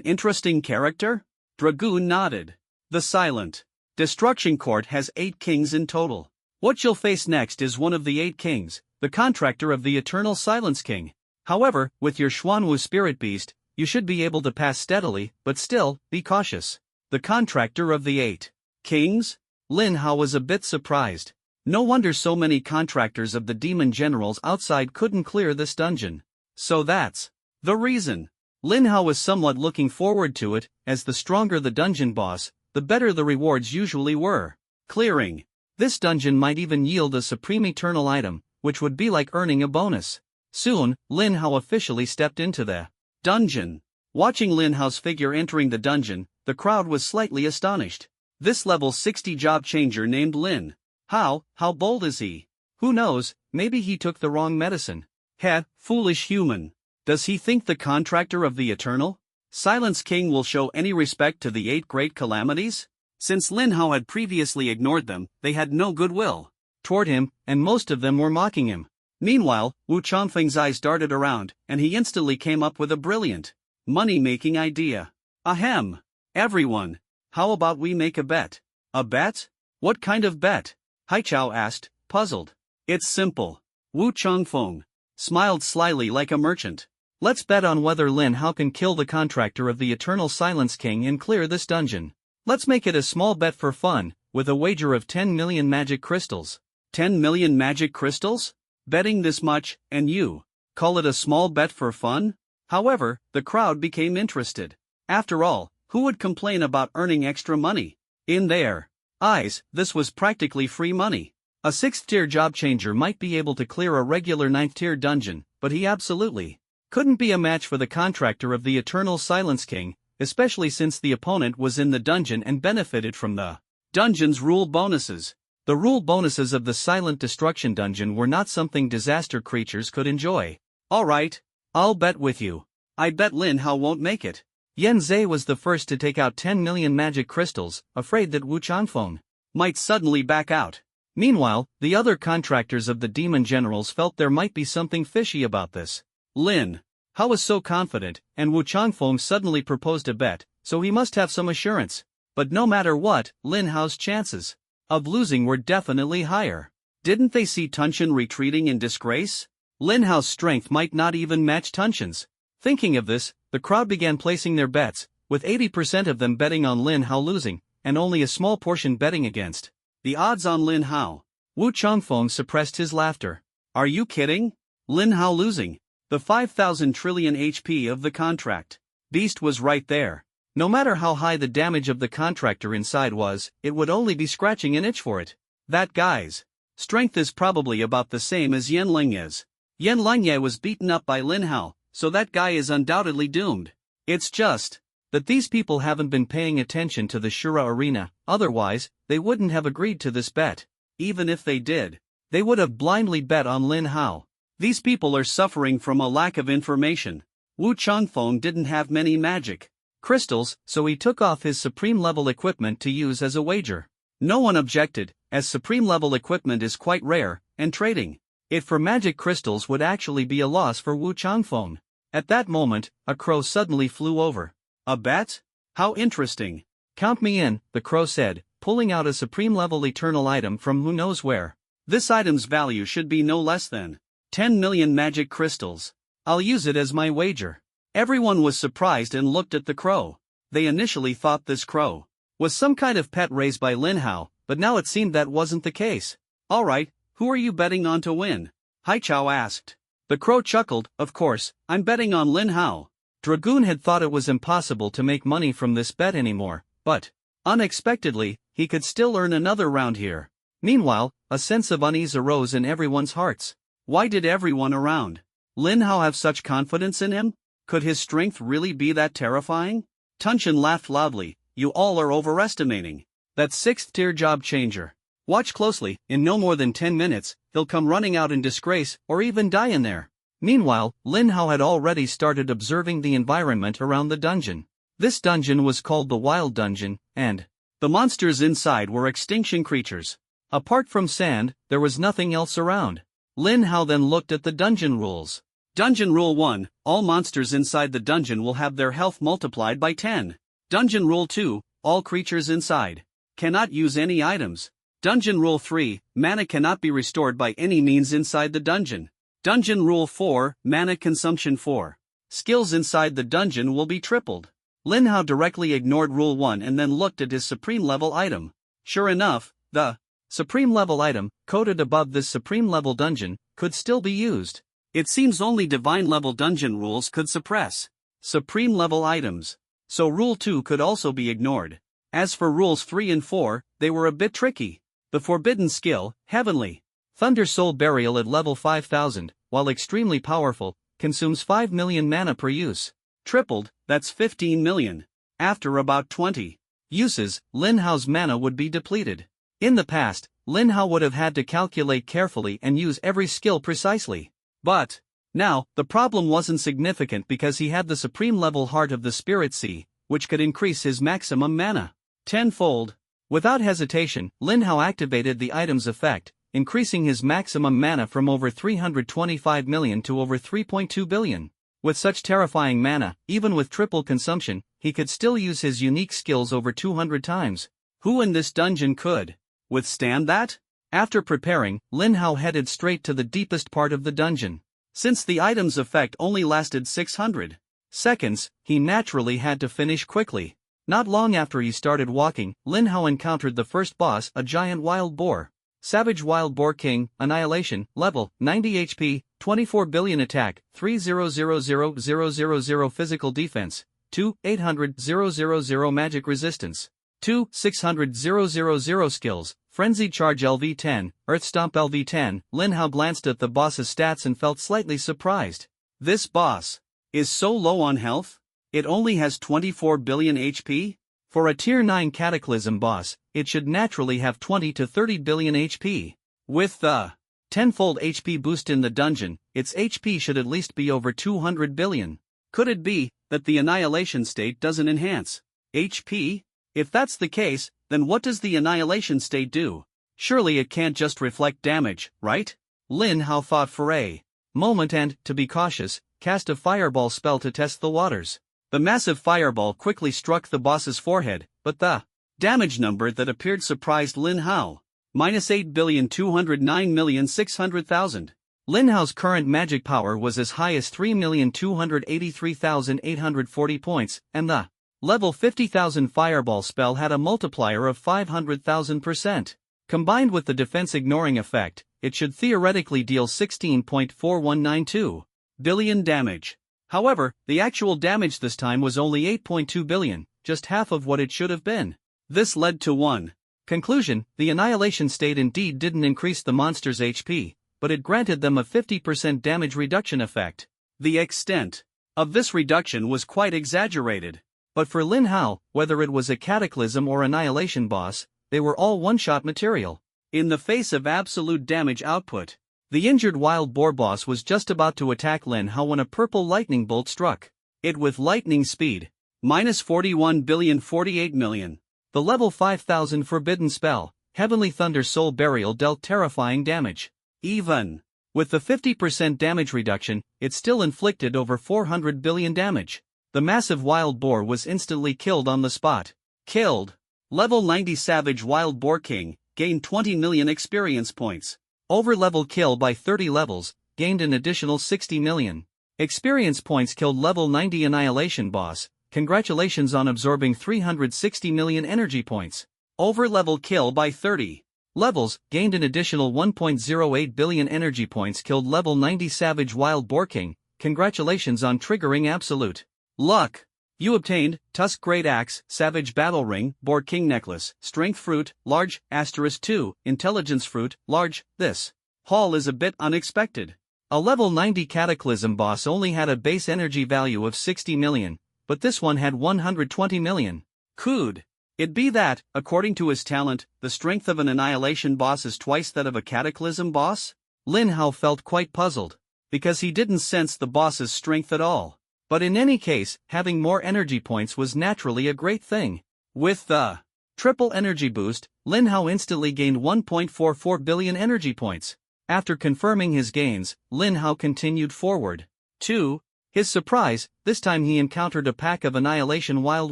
Speaker 1: interesting character? Dragoon nodded. The Silent Destruction Court has 8 kings in total. What you'll face next is one of the 8 kings, the contractor of the Eternal Silence King. However, with your Xuanwu spirit beast, you should be able to pass steadily, but still, be cautious. The contractor of the 8 kings? Lin Hao was a bit surprised. No wonder so many contractors of the demon generals outside couldn't clear this dungeon. So that's the reason. Lin Hao was somewhat looking forward to it, as the stronger the dungeon boss, the better the rewards usually were. Clearing this dungeon might even yield a supreme eternal item, which would be like earning a bonus. Soon, Lin Hao officially stepped into the dungeon. Watching Lin Hao's figure entering the dungeon, the crowd was slightly astonished. This level 60 job changer named Lin Hao, how bold is he? Who knows, maybe he took the wrong medicine. Heh, foolish human. Does he think the contractor of the Eternal Silence King will show any respect to the 8 great calamities? Since Lin Hao had previously ignored them, they had no goodwill toward him, and most of them were mocking him. Meanwhile, Wu Changfeng's eyes darted around, and he instantly came up with a brilliant money-making idea. Ahem! Everyone, how about we make a bet? A bet? What kind of bet? Haichao asked, puzzled. It's simple. Wu Changfeng smiled slyly like a merchant. Let's bet on whether Lin Hao can kill the contractor of the Eternal Silence King and clear this dungeon. Let's make it a small bet for fun, with a wager of 10 million magic crystals. 10 million magic crystals? Betting this much, and you call it a small bet for fun? However, the crowd became interested. After all, who would complain about earning extra money? In their eyes, this was practically free money. A 6th-tier job changer might be able to clear a regular 9th-tier dungeon, but he absolutely couldn't be a match for the contractor of the Eternal Silence King, especially since the opponent was in the dungeon and benefited from the dungeon's rule bonuses. The rule bonuses of the Silent Destruction Dungeon were not something disaster creatures could enjoy. Alright, I'll bet with you. I bet Lin Hao won't make it. Yan Zhe was the first to take out 10 million magic crystals, afraid that Wu Changfeng
Speaker 2: might suddenly back out.
Speaker 1: Meanwhile, the other contractors of the demon generals felt there might be something fishy about this.
Speaker 2: Lin Hao was so confident, and Wu Changfeng suddenly proposed a bet, so he must have some assurance. But no matter what, Lin Hao's chances of losing were definitely higher. Didn't they see Tunshan retreating in disgrace? Lin Hao's strength might not even match Tunshan's. Thinking of this, the crowd began placing their bets, with 80% of them betting on Lin Hao losing, and only a small portion betting against. The odds on Lin Hao.
Speaker 1: Wu Changfeng suppressed his laughter.
Speaker 2: Are you kidding? Lin Hao losing. The 5,000 trillion HP of the contract. Beast was right there.
Speaker 1: No matter how high the damage of the contractor inside was, it would only be scratching an itch for it.
Speaker 2: That guy's strength is probably about the same as Yan Lingye's. Yan Lingye was beaten up by Lin Hao, so that guy is undoubtedly doomed. It's just
Speaker 1: that these people haven't been paying attention to the Shura arena, otherwise, they wouldn't have agreed to this bet.
Speaker 2: Even if they did,
Speaker 1: they would have blindly bet on Lin Hao.
Speaker 2: These people are suffering from a lack of information. Wu Changfeng didn't have many magic
Speaker 1: crystals, so he took off his supreme-level equipment to use as a wager.
Speaker 2: No one objected, as supreme-level equipment is quite rare, and trading
Speaker 1: it for magic crystals would actually be a loss for Wu Changfeng. At that moment, a crow suddenly flew over.
Speaker 2: A bet? How interesting.
Speaker 1: Count me in, the crow said, pulling out a supreme-level eternal item from who knows where.
Speaker 2: This item's value should be no less than 10 million magic crystals.
Speaker 1: I'll use it as my wager.
Speaker 2: Everyone was surprised and looked at the crow. They initially thought this crow
Speaker 1: was some kind of pet raised by Lin Hao, but now it seemed that wasn't the case.
Speaker 2: Alright, who are you betting on to win? Haichao asked.
Speaker 1: The crow chuckled, of course,
Speaker 2: I'm betting on Lin Hao.
Speaker 1: Dragoon had thought it was impossible to make money from this bet anymore, but, unexpectedly, he could still earn another round here. Meanwhile, a sense of unease arose in everyone's hearts.
Speaker 2: Why did everyone around Lin Hao have such confidence in him? Could his strength really be that terrifying? Tunshan laughed loudly. You all are overestimating
Speaker 1: that 6th-tier job changer. Watch closely, in no more than 10 minutes, he'll come running out in disgrace, or even die in there. Meanwhile, Lin Hao had already started observing the environment around the dungeon. This dungeon was called the Wild Dungeon, and
Speaker 2: the monsters inside were extinction creatures.
Speaker 1: Apart from sand, there was nothing else around. Lin Hao then looked at the dungeon rules.
Speaker 2: Dungeon Rule 1, all monsters inside the dungeon will have their health multiplied by 10. Dungeon Rule 2, all creatures inside cannot use any items. Dungeon Rule 3, mana cannot be restored by any means inside the dungeon. Dungeon Rule 4, mana consumption 4. Skills inside the dungeon will be tripled.
Speaker 1: Lin Hao directly ignored Rule 1 and then looked at his supreme level item. Sure enough, the supreme level item, coded above this supreme level dungeon, could still be used.
Speaker 2: It seems only divine level dungeon rules could suppress supreme level items, so Rule 2 could also be ignored. As for Rules 3 and 4, they were a bit tricky. The forbidden skill, Heavenly Thunder Soul Burial at level 5000, while extremely powerful, consumes 5 million mana per use. Tripled, that's 15 million. After about 20
Speaker 1: uses, Lin Hao's mana would be depleted. In the past, Lin Hao would have had to calculate carefully and use every skill precisely. But now, the problem wasn't significant because he had the supreme level Heart of the Spirit Sea, which could increase his maximum mana tenfold. Without hesitation, Lin Hao activated the item's effect, increasing his maximum mana from over 325 million to over 3.2 billion. With such terrifying mana, even with triple consumption, he could still use his unique skills over 200 times.
Speaker 2: Who in this dungeon could withstand that?
Speaker 1: After preparing, Lin Hao headed straight to the deepest part of the dungeon.
Speaker 2: Since the item's effect only lasted 600
Speaker 1: seconds, he naturally had to finish quickly. Not long after he started walking, Lin Hao encountered the first boss, a giant wild boar. Savage Wild Boar King, Annihilation, level, 90 HP, 24 billion attack, 3000000 physical defense, 2,800,000 magic resistance, 2,600,000 skills, Frenzied Charge LV10, Earth Stomp LV10. Lin Hao glanced at the boss's stats and felt slightly surprised.
Speaker 2: This boss is so low on health? It only has 24 billion HP?
Speaker 1: For a Tier 9 Cataclysm boss, it should naturally have 20 to 30 billion HP.
Speaker 2: With the
Speaker 1: tenfold HP boost in the dungeon, its HP should at least be over 200 billion.
Speaker 2: Could it be that the annihilation state doesn't enhance HP? If that's the case, then what does the annihilation state do? Surely it can't just reflect damage, right?
Speaker 1: Lin Hao thought for a moment and, to be cautious, cast a fireball spell to test the waters.
Speaker 2: The massive fireball quickly struck the boss's forehead, but the damage number that appeared surprised Lin Hao. -8,209,600,000.
Speaker 1: Lin Hao's current magic power was as high as 3,283,840 points, and the level 50,000 fireball spell had a multiplier of 500,000%. Combined with the defense ignoring effect, it should theoretically deal 16.4192 billion damage. However, the actual damage this time was only 8.2 billion, just half of what it should have been.
Speaker 2: This led to one
Speaker 1: conclusion: the annihilation state indeed didn't increase the monster's HP, but it granted them a 50% damage reduction effect.
Speaker 2: The extent of this reduction was quite exaggerated.
Speaker 1: But for Lin Hao, whether it was a Cataclysm or Annihilation boss, they were all one-shot material.
Speaker 2: In the face of absolute damage output,
Speaker 1: the injured wild boar boss was just about to attack Lin Hao when a purple lightning bolt struck
Speaker 2: it with lightning speed. -41,048,000,000.
Speaker 1: The level 5000 forbidden spell, Heavenly Thunder Soul Burial, dealt terrifying damage.
Speaker 2: Even
Speaker 1: with the 50% damage reduction, it still inflicted over 400 billion damage. The massive wild boar was instantly killed on the spot.
Speaker 2: Killed. Level 90 Savage Wild Boar King gained 20 million experience points.
Speaker 1: Over-level kill by 30 levels, gained an additional 60 million experience points. Killed level 90 Annihilation boss, congratulations on absorbing 360 million energy points.
Speaker 2: Over-level kill by 30
Speaker 1: levels, gained an additional 1.08 billion energy points. Killed level 90 Savage Wild Boar King, congratulations on triggering absolute
Speaker 2: luck. You obtained Tusk Great Axe, Savage Battle Ring, Boar King Necklace, Strength Fruit, large, *2, Intelligence Fruit, large. This haul is a bit unexpected.
Speaker 1: A level 90 Cataclysm boss only had a base energy value of 60 million, but this one had 120 million.
Speaker 2: Could it be that, according to his talent, the strength of an Annihilation boss is twice that of a Cataclysm boss?
Speaker 1: Lin Hao felt quite puzzled, because he didn't sense the boss's strength at all. But in any case, having more energy points was naturally a great thing.
Speaker 2: With the
Speaker 1: triple energy boost, Lin Hao instantly gained 1.44 billion energy points. After confirming his gains, Lin Hao continued forward. To his surprise, this time he encountered a pack of Annihilation wild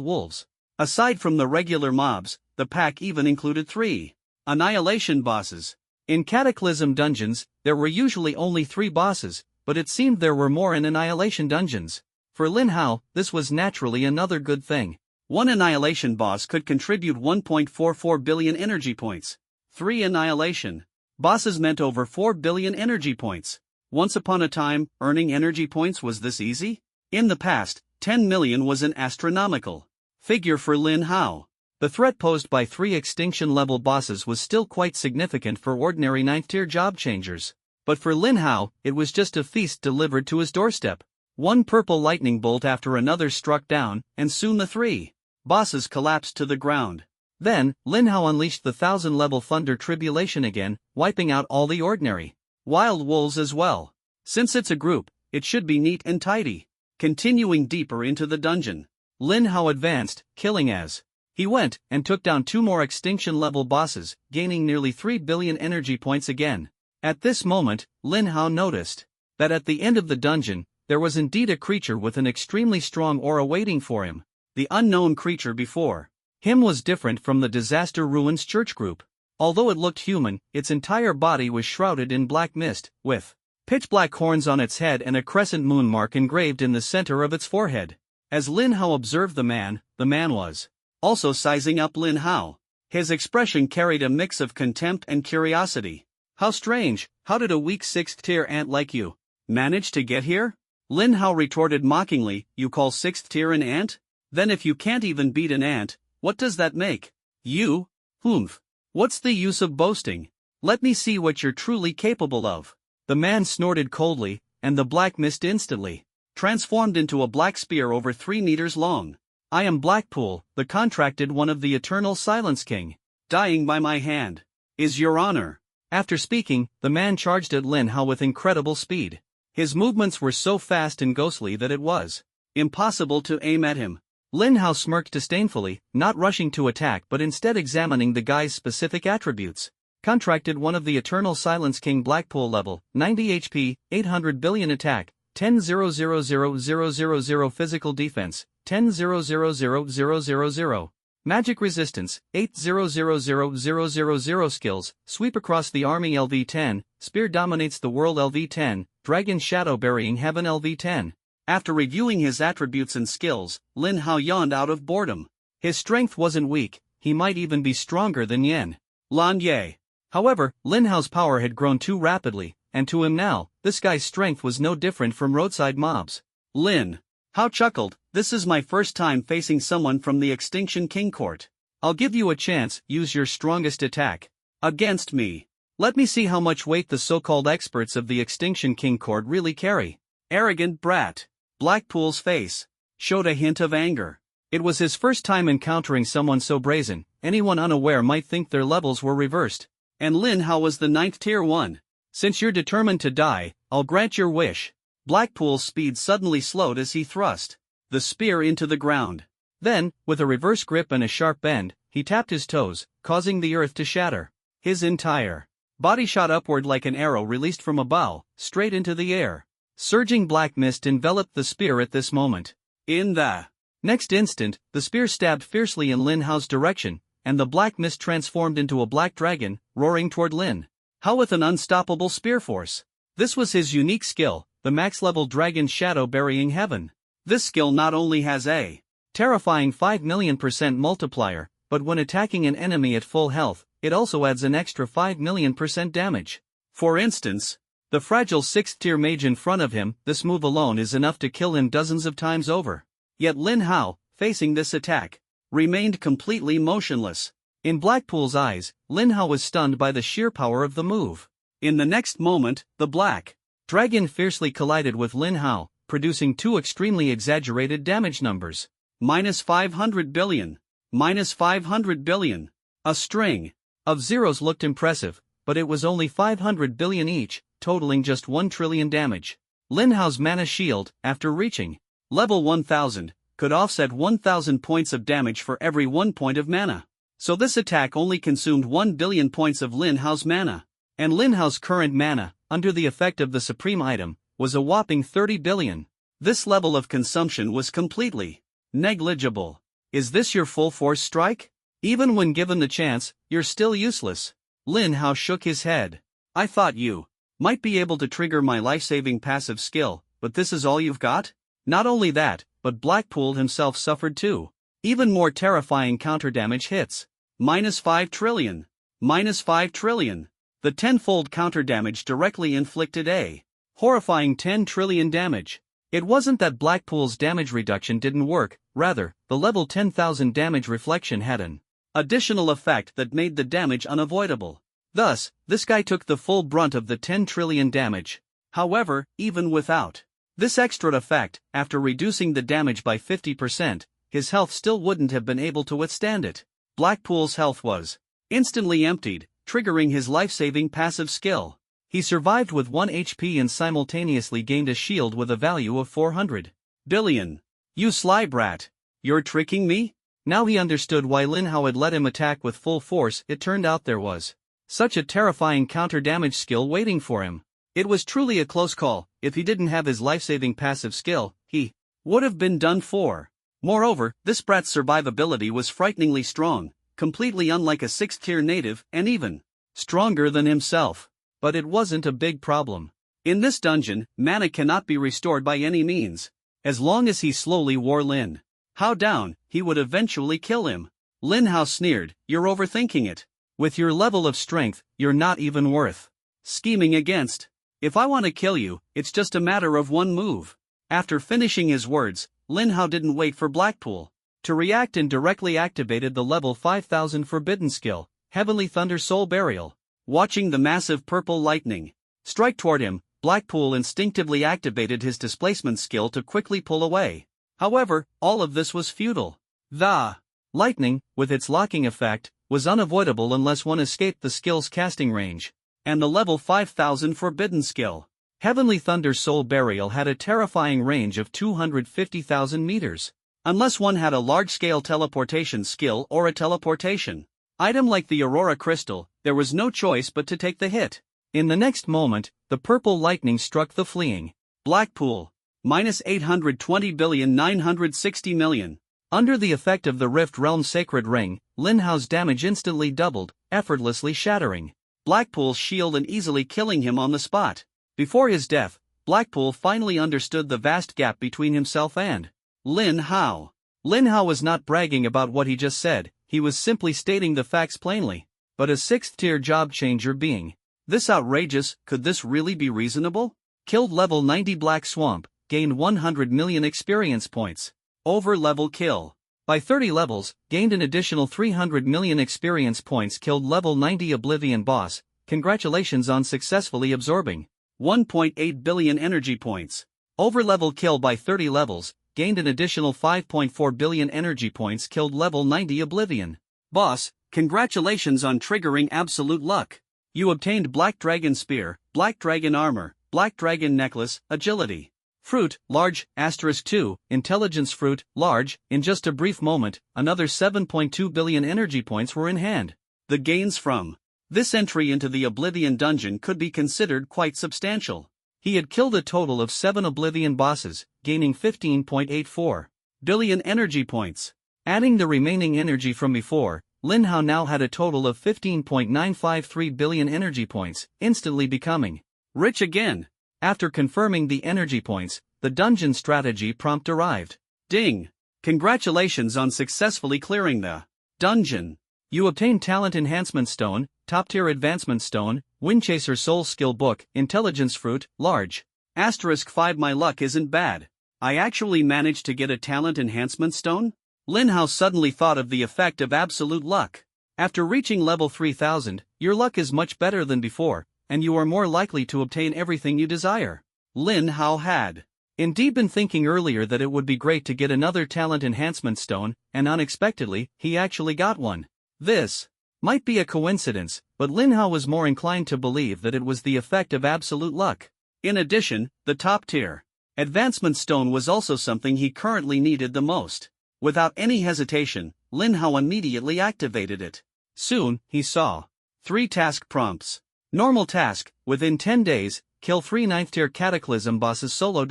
Speaker 1: wolves.
Speaker 2: Aside from the regular mobs, the pack even included 3 Annihilation bosses.
Speaker 1: In Cataclysm dungeons, there were usually only 3 bosses, but it seemed there were more in Annihilation dungeons. For Lin Hao, this was naturally another good thing.
Speaker 2: One Annihilation boss could contribute 1.44 billion energy points. 3 Annihilation bosses meant over 4 billion energy points. Once upon a time, earning energy points was this easy? In the past, 10 million was an astronomical figure for Lin Hao.
Speaker 1: The threat posed by 3 extinction-level bosses was still quite significant for ordinary 9th-tier job changers. But for Lin Hao, it was just a feast delivered to his doorstep. One purple lightning bolt after another struck down, and soon the 3 bosses collapsed to the ground. Then, Lin Hao unleashed the 1000-level Thunder Tribulation again, wiping out all the ordinary
Speaker 2: wild wolves as well. Since it's a group, it should be neat and tidy. Continuing deeper into the dungeon,
Speaker 1: Lin Hao advanced, killing as he went, and took down 2 more extinction-level bosses, gaining nearly 3 billion energy points again. At this moment, Lin Hao noticed that at the end of the dungeon, there was indeed a creature with an extremely strong aura waiting for him.
Speaker 2: The unknown creature before
Speaker 1: him was different from the Disaster Ruins church group. Although it looked human, its entire body was shrouded in black mist, with pitch-black horns on its head and a crescent moon mark engraved in the center of its forehead. As Lin Hao observed the man was
Speaker 2: also sizing up Lin Hao. His expression carried a mix of contempt and curiosity. How strange, how did a weak 6th-tier ant like you manage to get here? Lin Hao retorted mockingly, you call 6th tier an ant? Then if you can't even beat an ant, what does that make you? Humph. What's the use of boasting? Let me see what you're truly capable of.
Speaker 1: The man snorted coldly, and the black mist instantly
Speaker 2: transformed into a black spear over 3 meters long.
Speaker 1: I am Blackpool, the contracted one of the Eternal Silence King.
Speaker 2: Dying by my hand is your honor.
Speaker 1: After speaking, the man charged at Lin Hao with incredible speed. His movements were so fast and ghostly that it was
Speaker 2: Impossible to aim at him.
Speaker 1: Lin Hao smirked disdainfully, not rushing to attack but instead examining the guy's specific attributes. Contracted one of the Eternal Silence King Blackpool level, 90 HP, 800 billion attack, 10,000,000 physical defense, 10,000,000. Magic resistance, 8,000,000 skills, sweep across the army LV10, spear dominates the world LV10, dragon shadow burying heaven LV10.
Speaker 2: After reviewing his attributes and skills, Lin Hao yawned out of boredom.
Speaker 1: His strength wasn't weak, he might even be stronger than Yan
Speaker 2: Lanye.
Speaker 1: However, Lin Hao's power had grown too rapidly, and to him now, this guy's strength was no different from roadside mobs.
Speaker 2: Lin Hao chuckled, this is my first time facing someone from the Extinction King Court.
Speaker 1: I'll give you a chance, use your strongest attack.
Speaker 2: Against me.
Speaker 1: Let me see how much weight the so-called experts of the Extinction King Court really carry.
Speaker 2: Arrogant brat. Blackpool's face showed a hint of anger.
Speaker 1: It was his first time encountering someone so brazen, anyone unaware might think their levels were reversed.
Speaker 2: And Lin Hao was the 9th tier 1.
Speaker 1: Since you're determined to die, I'll grant your wish.
Speaker 2: Blackpool's speed suddenly slowed as he thrust the spear into the ground.
Speaker 1: Then, with a reverse grip and a sharp bend, he tapped his toes, causing the earth to shatter. His entire body shot upward like an arrow released from a bow, straight into the air. Surging black mist enveloped the spear at this moment.
Speaker 2: In the
Speaker 1: next instant, the spear stabbed fiercely in Lin Hao's direction, and the black mist transformed into a black dragon, roaring toward Lin Hao with an unstoppable spear force. This was his unique skill, the max-level dragon shadow burying heaven.
Speaker 2: This skill not only has a
Speaker 1: terrifying 5,000,000% multiplier, but when attacking an enemy at full health, it also adds an extra 5,000,000% damage.
Speaker 2: For instance,
Speaker 1: the fragile 6th tier mage in front of him, this move alone is enough to kill him dozens of times over.
Speaker 2: Yet Lin Hao, facing this attack, remained completely motionless.
Speaker 1: In Blackpool's eyes, Lin Hao was stunned by the sheer power of the move.
Speaker 2: In the next moment, the black
Speaker 1: dragon fiercely collided with Lin Hao, producing two extremely exaggerated damage numbers.
Speaker 2: -500 billion. -500 billion. A string
Speaker 1: of zeros looked impressive, but it was only 500 billion each, totaling just 1 trillion damage. Lin Hao's mana shield, after reaching
Speaker 2: level 1000, could offset 1000 points of damage for every 1 point of mana. So this attack only consumed 1 billion points of Lin Hao's mana.
Speaker 1: And Lin Hao's current mana, under the effect of the supreme item, was a whopping 30 billion.
Speaker 2: This level of consumption was completely negligible. Is this your full force strike?
Speaker 1: Even when given the chance, you're still useless. Lin Hao shook his head.
Speaker 2: I thought you might be able to trigger my life-saving passive skill, but this is all you've got?
Speaker 1: Not only that, but Blackpool himself suffered too. Even more terrifying counter-damage hits.
Speaker 2: -5 trillion. -5 trillion. The tenfold counter-damage directly inflicted a
Speaker 1: horrifying 10 trillion damage. It wasn't that Blackpool's damage reduction didn't work, rather, the level 10,000 damage reflection had an
Speaker 2: additional effect that made the damage unavoidable.
Speaker 1: Thus, this guy took the full brunt of the 10 trillion damage.
Speaker 2: However, even without
Speaker 1: this extra effect, after reducing the damage by 50%, his health still wouldn't have been able to withstand it.
Speaker 2: Blackpool's health was instantly emptied, triggering his life-saving passive skill.
Speaker 1: He survived with 1 HP and simultaneously gained a shield with a value of 400
Speaker 2: billion. You sly brat. You're tricking me?
Speaker 1: Now he understood why Lin Hao had let him attack with full force. It turned out there was such a terrifying counter-damage skill waiting for him. It was truly a close call. If he didn't have his life-saving passive skill, he
Speaker 2: would have been done for. Moreover, this brat's survivability was frighteningly strong, completely unlike a 6th tier native, and even
Speaker 1: stronger than himself. But it wasn't a big problem.
Speaker 2: In this dungeon, mana cannot be restored by any means.
Speaker 1: As long as he slowly wore Lin
Speaker 2: Hao down, he would eventually kill him. Lin Hao sneered, "You're overthinking it.
Speaker 1: With your level of strength, you're not even worth
Speaker 2: scheming against. If I want to kill you, it's just a matter of one move." After finishing his words, Lin Hao didn't wait for Blackpool
Speaker 1: to react and directly activated the level 5000 forbidden skill, Heavenly Thunder Soul Burial.
Speaker 2: Watching the massive purple lightning strike toward him, Blackpool instinctively activated his displacement skill to quickly pull away. However, all of this was futile.
Speaker 1: The lightning, with its locking effect, was unavoidable unless one escaped the skill's casting range.
Speaker 2: And the level 5000 forbidden skill
Speaker 1: Heavenly Thunder Soul Burial had a terrifying range of 250,000 meters.
Speaker 2: Unless one had a large-scale teleportation skill or a teleportation item like the Aurora Crystal, there was no choice but to take the hit.
Speaker 1: In the next moment, the purple lightning struck the fleeing
Speaker 2: Blackpool. Minus 820,960 million.
Speaker 1: Under the effect of the Rift Realm Sacred Ring, Lin Hao's damage instantly doubled, effortlessly shattering
Speaker 2: Blackpool's shield and easily killing him on the spot. Before his death, Blackpool finally understood the vast gap between himself and Lin Hao.
Speaker 1: Lin Hao was not bragging about what he just said, he was simply stating the facts plainly. But a 6th-tier job changer being
Speaker 2: this outrageous, could this really be reasonable?
Speaker 1: Killed level 90 Black Swamp, gained 100 million experience points.
Speaker 2: Over-level kill.
Speaker 1: By 30 levels, gained an additional 300 million experience points. Killed level 90 Oblivion Boss, congratulations on successfully absorbing
Speaker 2: 1.8 billion energy points.
Speaker 1: Over-level kill by 30 levels, gained an additional 5.4 billion energy points. Killed level 90 Oblivion
Speaker 2: Boss, congratulations on triggering absolute luck. You obtained Black Dragon Spear, Black Dragon Armor, Black Dragon Necklace, Agility.
Speaker 1: Fruit, large, *2, Intelligence Fruit, large. In just a brief moment, another 7.2 billion energy points were in hand.
Speaker 2: The gains from this entry into the Oblivion Dungeon could be considered quite substantial.
Speaker 1: He had killed a total of 7 Oblivion bosses, gaining 15.84
Speaker 2: billion energy points.
Speaker 1: Adding the remaining energy from before, Lin Hao now had a total of 15.953 billion energy points, instantly becoming
Speaker 2: rich again.
Speaker 1: After confirming the energy points, the dungeon strategy prompt arrived.
Speaker 2: Ding! Congratulations on successfully clearing the dungeon.
Speaker 1: You obtained Talent Enhancement Stone, Top-Tier Advancement Stone, Windchaser Soul Skill Book, Intelligence Fruit, large.
Speaker 2: *5 My luck isn't bad. I actually managed to get a Talent Enhancement Stone? Lin Hao suddenly thought of the effect of absolute luck.
Speaker 1: After reaching level 3000, your luck is much better than before, and you are more likely to obtain everything you desire.
Speaker 2: Lin Hao had
Speaker 1: indeed been thinking earlier that it would be great to get another Talent Enhancement Stone, and unexpectedly, he actually got one. This might be a coincidence, but Lin Hao was more inclined to believe that it was the effect of absolute luck.
Speaker 2: In addition, the top-tier Advancement Stone was also something he currently needed the most. Without any hesitation, Lin Hao immediately activated it.
Speaker 1: Soon, he saw
Speaker 2: 3 task prompts.
Speaker 1: Normal task, within 10 days, kill 3 9th-tier Cataclysm bosses solo.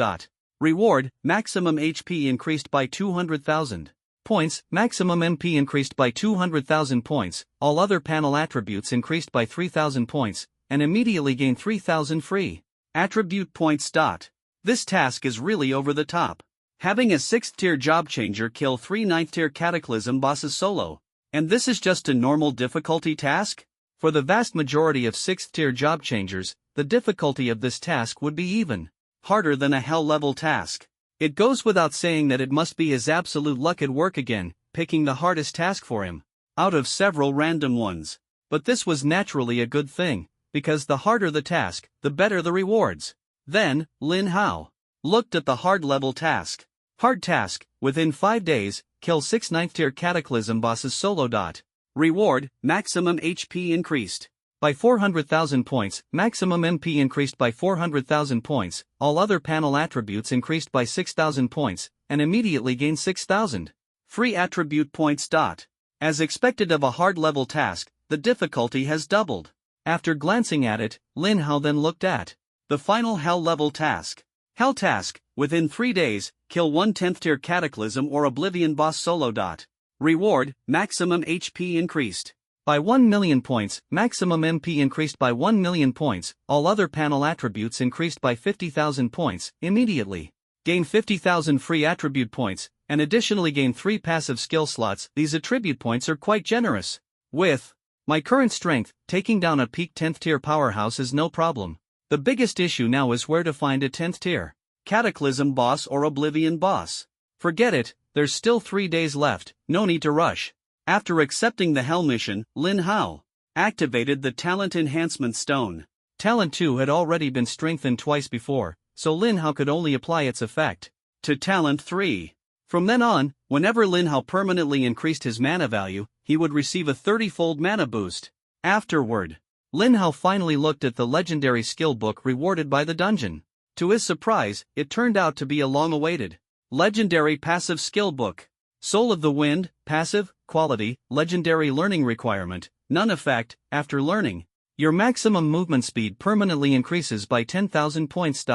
Speaker 2: Reward, maximum HP increased by 200,000
Speaker 1: points, maximum MP increased by 200,000 points, all other panel attributes increased by 3,000 points, and immediately gain 3,000 free
Speaker 2: attribute points. This task is really over the top. Having a 6th-tier job changer kill 3 9th-tier Cataclysm bosses solo. And this is just a normal difficulty task?
Speaker 1: For the vast majority of 6th-tier job changers, the difficulty of this task would be even
Speaker 2: harder than a hell-level task.
Speaker 1: It goes without saying that it must be his absolute luck at work again, picking the hardest task for him
Speaker 2: out of several random ones.
Speaker 1: But this was naturally a good thing, because the harder the task, the better the rewards.
Speaker 2: Then, Lin Hao looked at the hard-level task.
Speaker 1: Hard task, within 5 days, kill 6 9th-tier Cataclysm bosses solo.
Speaker 2: Reward, maximum HP increased
Speaker 1: by 400,000 points, maximum MP increased by 400,000 points, all other panel attributes increased by 6,000 points, and immediately gained 6,000
Speaker 2: free attribute points. As expected of a hard-level task, the difficulty has doubled.
Speaker 1: After glancing at it, Lin Hao then looked at
Speaker 2: the final hell-level task. Hell task, within 3 days, kill 1 10th-tier Cataclysm or Oblivion boss solo. Reward, maximum HP increased
Speaker 1: by 1 million points, maximum MP increased by 1 million points, all other panel attributes increased by 50,000 points, immediately. Gain 50,000 free attribute points, and additionally gain 3 passive skill slots. These attribute points are quite generous. With my current strength, taking down a peak 10th tier powerhouse is no problem. The biggest issue now is where to find a 10th tier Cataclysm boss or Oblivion boss. Forget it, there's still 3 days left, no need to rush. After accepting the Hell mission, Lin Hao activated the Talent Enhancement Stone. Talent 2 had already been strengthened twice before, so Lin Hao could only apply its effect to Talent 3. From then on, whenever Lin Hao permanently increased his mana value, he would receive a 30-fold mana boost. Afterward, Lin Hao finally looked at the legendary skill book rewarded by the dungeon. To his surprise, it turned out to be a long-awaited legendary passive skill book. Soul of the Wind, passive, quality, legendary learning requirement, none effect. After learning, your maximum movement speed permanently increases by 10,000 points.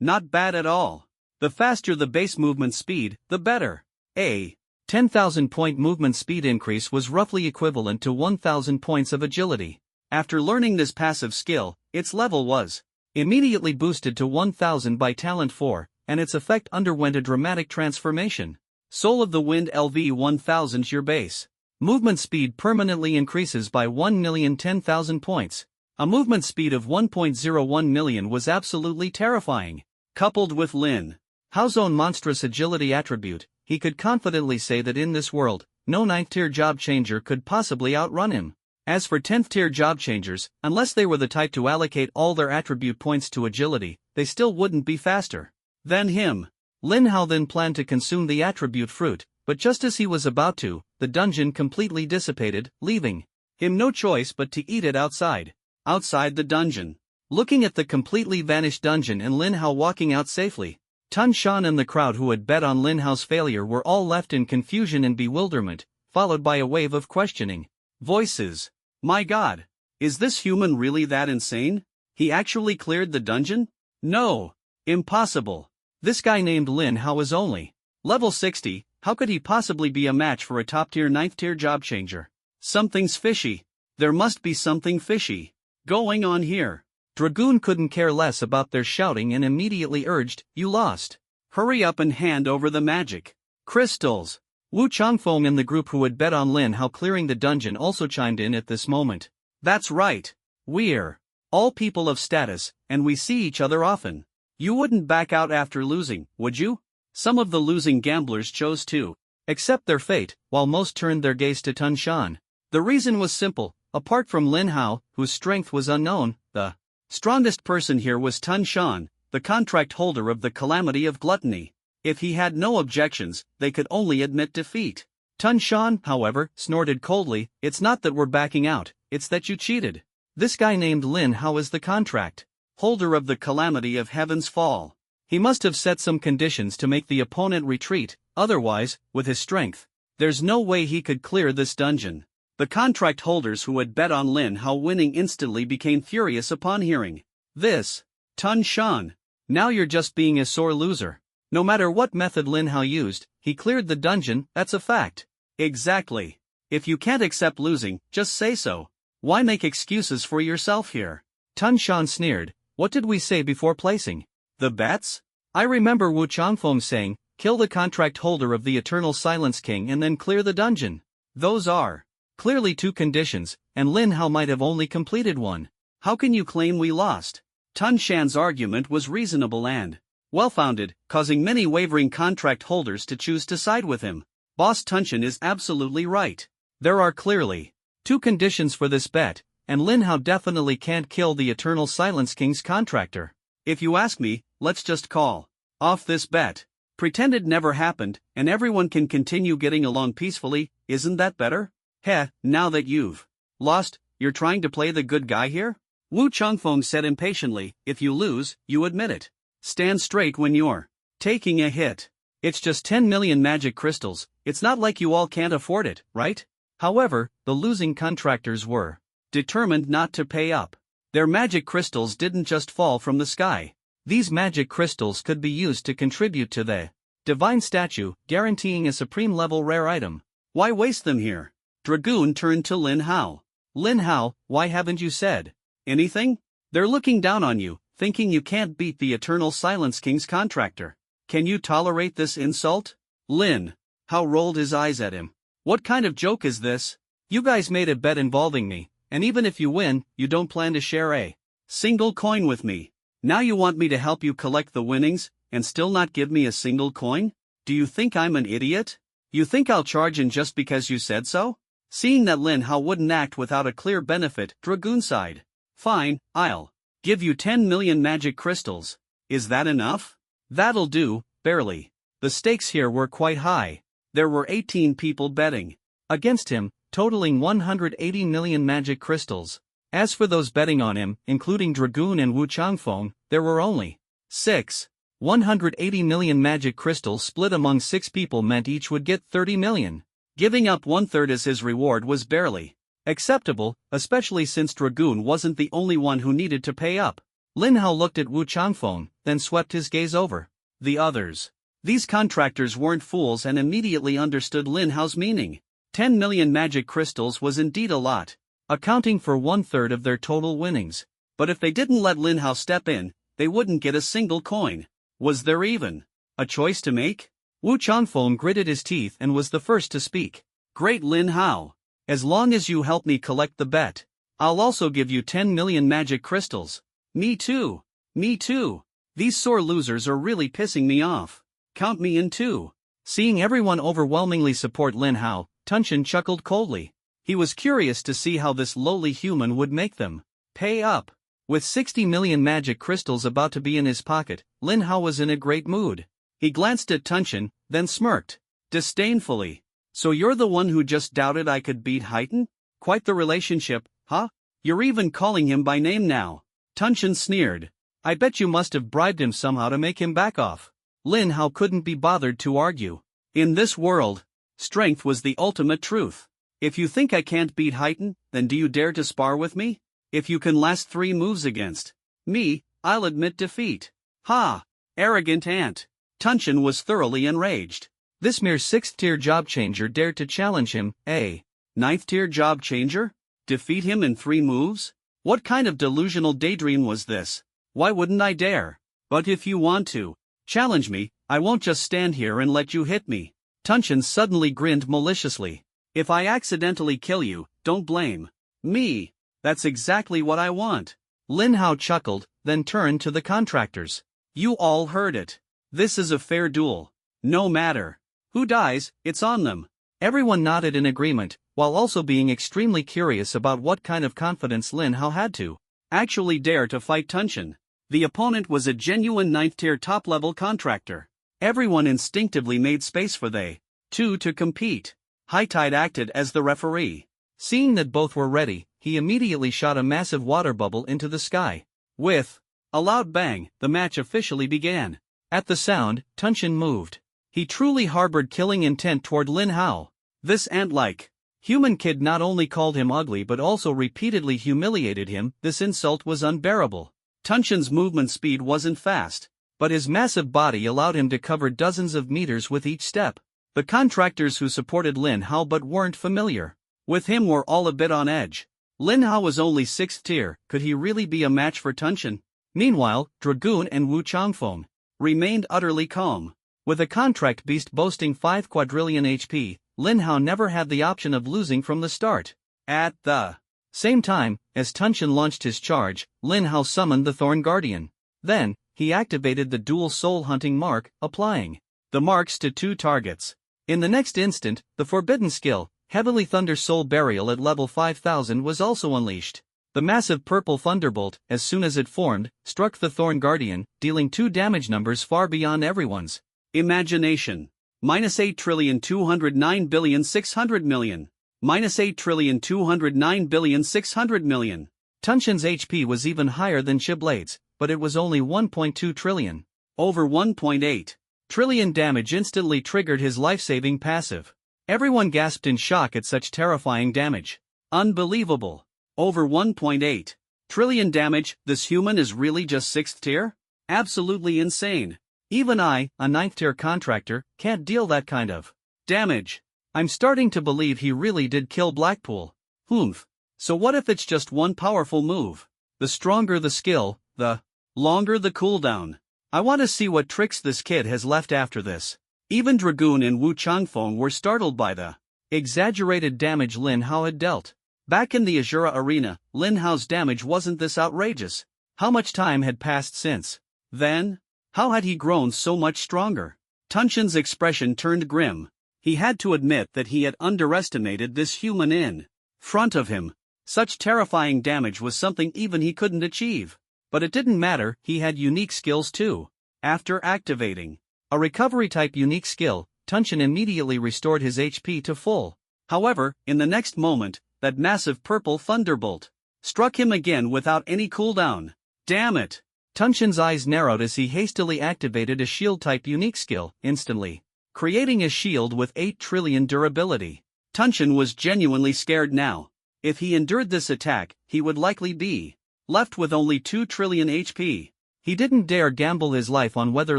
Speaker 1: Not bad at all. The faster the base movement speed, the better. A 10,000 point movement speed increase was roughly equivalent to 1,000 points of agility. After learning this passive skill, its level was immediately boosted to 1,000 by Talent 4, and its effect underwent a dramatic transformation. Soul of the Wind LV 1000. Your base movement speed permanently increases by 1,010,000 points. A movement speed of 1.01 million was absolutely terrifying. Coupled with Lin Hao's own monstrous agility attribute, he could confidently say that in this world, no 9th tier job changer could possibly outrun him. As for 10th tier job changers, unless they were the type to allocate all their attribute points to agility, they still wouldn't be faster than him. Lin Hao then planned to consume the attribute fruit, but just as he was about to, the dungeon completely dissipated, leaving him no choice but to eat it outside the dungeon. Looking at the completely vanished dungeon and Lin Hao walking out safely, Tun Shan and the crowd who had bet on Lin Hao's failure were all left in confusion and bewilderment, followed by a wave of questioning voices. My god! Is this human really that insane? He actually cleared the dungeon? No! Impossible! This guy named Lin Hao is only level 60, how could he possibly be a match for a top-tier 9th tier job changer? Something's fishy. There must be something fishy going on here. Dragoon couldn't care less about their shouting and immediately urged, "You lost. Hurry up and hand over the magic crystals." Wu Changfeng and the group who had bet on Lin Hao clearing the dungeon also chimed in at this moment. That's right. We're all people of status, and we see each other often. You wouldn't back out after losing, would you? Some of the losing gamblers chose to accept their fate, while most turned their gaze to Tun Shan. The reason was simple. Apart from Lin Hao, whose strength was unknown, the strongest person here was Tun Shan, the contract holder of the Calamity of Gluttony. If he had no objections, they could only admit defeat. Tun Shan, however, snorted coldly, "It's not that we're backing out, it's that you cheated. This guy named Lin Hao is the contract holder of the Calamity of Heaven's Fall. He must have set some conditions to make the opponent retreat, otherwise, with his strength, there's no way he could clear this dungeon." The contract holders who had bet on Lin Hao winning instantly became furious upon hearing this. Tun Shan, now you're just being a sore loser. No matter what method Lin Hao used, he cleared the dungeon, that's a fact. Exactly. If you can't accept losing, just say so. Why make excuses for yourself here? Tun Shan sneered, "What did we say before placing the bets? I remember Wu Changfeng saying, kill the contract holder of the Eternal Silence King and then clear the dungeon. Those are clearly two conditions, and Lin Hao might have only completed one. How can you claim we lost?" Tun Shan's argument was reasonable and well-founded, causing many wavering contract holders to choose to side with him. Boss Tunshan is absolutely right. There are clearly two conditions for this bet, and Lin Hao definitely can't kill the Eternal Silence King's contractor. If you ask me, let's just call off this bet. Pretend it never happened, and everyone can continue getting along peacefully, isn't that better? Heh, now that you've lost, you're trying to play the good guy here? Wu Changfeng said impatiently, if you lose, you admit it. Stand straight when you're taking a hit. It's just 10 million magic crystals, it's not like you all can't afford it, right? However, the losing contractors were determined not to pay up. Their magic crystals didn't just fall from the sky. These magic crystals could be used to contribute to the divine statue, guaranteeing a supreme level rare item. Why waste them here? Dragoon turned to Lin Hao. Lin Hao, why haven't you said anything? They're looking down on you, thinking you can't beat the Eternal Silence King's contractor. Can you tolerate this insult? Lin Hao rolled his eyes at him. What kind of joke is this? You guys made a bet involving me, and even if you win, you don't plan to share a single coin with me. Now you want me to help you collect the winnings, and still not give me a single coin? Do you think I'm an idiot? You think I'll charge in just because you said so? Seeing that Lin Hao wouldn't act without a clear benefit, Dragoon sighed. Fine, I'll give you 10 million magic crystals. Is that enough? That'll do, barely. The stakes here were quite high. There were 18 people betting against him, totaling 180 million magic crystals. As for those betting on him, including Dragoon and Wu Changfeng, there were only 6. 180 million magic crystals split among 6 people meant each would get 30 million. Giving up 1/3 as his reward was barely acceptable, especially since Dragoon wasn't the only one who needed to pay up. Lin Hao looked at Wu Changfeng, then swept his gaze over the others. These contractors weren't fools and immediately understood Lin Hao's meaning. 10 million magic crystals was indeed a lot, accounting for 1/3 of their total winnings. But if they didn't let Lin Hao step in, they wouldn't get a single coin. Was there even a choice to make? Wu Changfeng gritted his teeth and was the first to speak. Great Lin Hao. As long as you help me collect the bet, I'll also give you 10 million magic crystals. Me too. Me too. These sore losers are really pissing me off. Count me in too. Seeing everyone overwhelmingly support Lin Hao, Tunshin chuckled coldly. He was curious to see how this lowly human would make them pay up. With 60 million magic crystals about to be in his pocket, Lin Hao was in a great mood. He glanced at Tunshin, then smirked disdainfully. So you're the one who just doubted I could beat Haiten? Quite the relationship, huh? You're even calling him by name now. Tunshin sneered. I bet you must have bribed him somehow to make him back off. Lin Hao couldn't be bothered to argue. In this world, strength was the ultimate truth. If you think I can't beat Haiten, then do you dare to spar with me? If you can last 3 moves against me, I'll admit defeat. Ha! Arrogant ant. Tunshin was thoroughly enraged. This mere 6th-tier job changer dared to challenge him, a 9th-tier job changer? Defeat him in 3 moves? What kind of delusional daydream was this? Why wouldn't I dare? But if you want to challenge me, I won't just stand here and let you hit me. Tunshin suddenly grinned maliciously. If I accidentally kill you, don't blame me. That's exactly what I want. Lin Hao chuckled, then turned to the contractors. You all heard it. This is a fair duel. No matter who dies, it's on them. Everyone nodded in agreement, while also being extremely curious about what kind of confidence Lin Hao had to actually dare to fight Tunshin. The opponent was a genuine 9th-tier top-level contractor. Everyone instinctively made space for they two to compete. Haitide acted as the referee. Seeing that both were ready, he immediately shot a massive water bubble into the sky. With a loud bang, the match officially began. At the sound, Tunshin moved. He truly harbored killing intent toward Lin Hao. This ant-like human kid not only called him ugly but also repeatedly humiliated him. This insult was unbearable. Tunshin's movement speed wasn't fast, but his massive body allowed him to cover dozens of meters with each step. The contractors who supported Lin Hao but weren't familiar with him were all a bit on edge. Lin Hao was only 6th tier, could he really be a match for Tunshin? Meanwhile, Dragoon and Wu Changfeng remained utterly calm. With a contract beast boasting 5 quadrillion HP, Lin Hao never had the option of losing from the start. At the same time, as Tunshin launched his charge, Lin Hao summoned the Thorn Guardian. Then, he activated the dual soul hunting mark, applying the marks to 2 targets. In the next instant, the forbidden skill, Heavenly Thunder Soul Burial at level 5000 was also unleashed. The massive purple thunderbolt, as soon as it formed, struck the Thorn Guardian, dealing 2 damage numbers far beyond everyone's imagination. -8,209,600,000,000. -8,209,600,000,000. Tunshin's HP was even higher than Shiblade's, but it was only 1.2 trillion. Over 1.8 trillion damage instantly triggered his life-saving passive. Everyone gasped in shock at such terrifying damage. Unbelievable. Over 1.8 trillion damage, this human is really just 6th tier? Absolutely insane. Even I, a 9th tier contractor, can't deal that kind of damage. I'm starting to believe he really did kill Blackpool. Humph. So what if it's just one powerful move? The stronger the skill, the longer the cooldown. I want to see what tricks this kid has left after this. Even Dragoon and Wu Changfeng were startled by the exaggerated damage Lin Hao had dealt. Back in the Azura arena, Lin Hao's damage wasn't this outrageous. How much time had passed since then? How had he grown so much stronger? Tunshin's expression turned grim. He had to admit that he had underestimated this human in front of him. Such terrifying damage was something even he couldn't achieve. But it didn't matter, he had unique skills too. After activating a recovery-type unique skill, Tunshin immediately restored his HP to full. However, in the next moment, that massive purple thunderbolt
Speaker 2: Struck him again without any cooldown. Damn it!
Speaker 1: Tunshin's eyes narrowed as he hastily activated a shield-type unique skill, instantly creating a shield with 8 trillion durability.
Speaker 2: Tunshin was genuinely scared now. If he endured this attack, he would likely be left with only 2 trillion HP.
Speaker 1: He didn't dare gamble his life on whether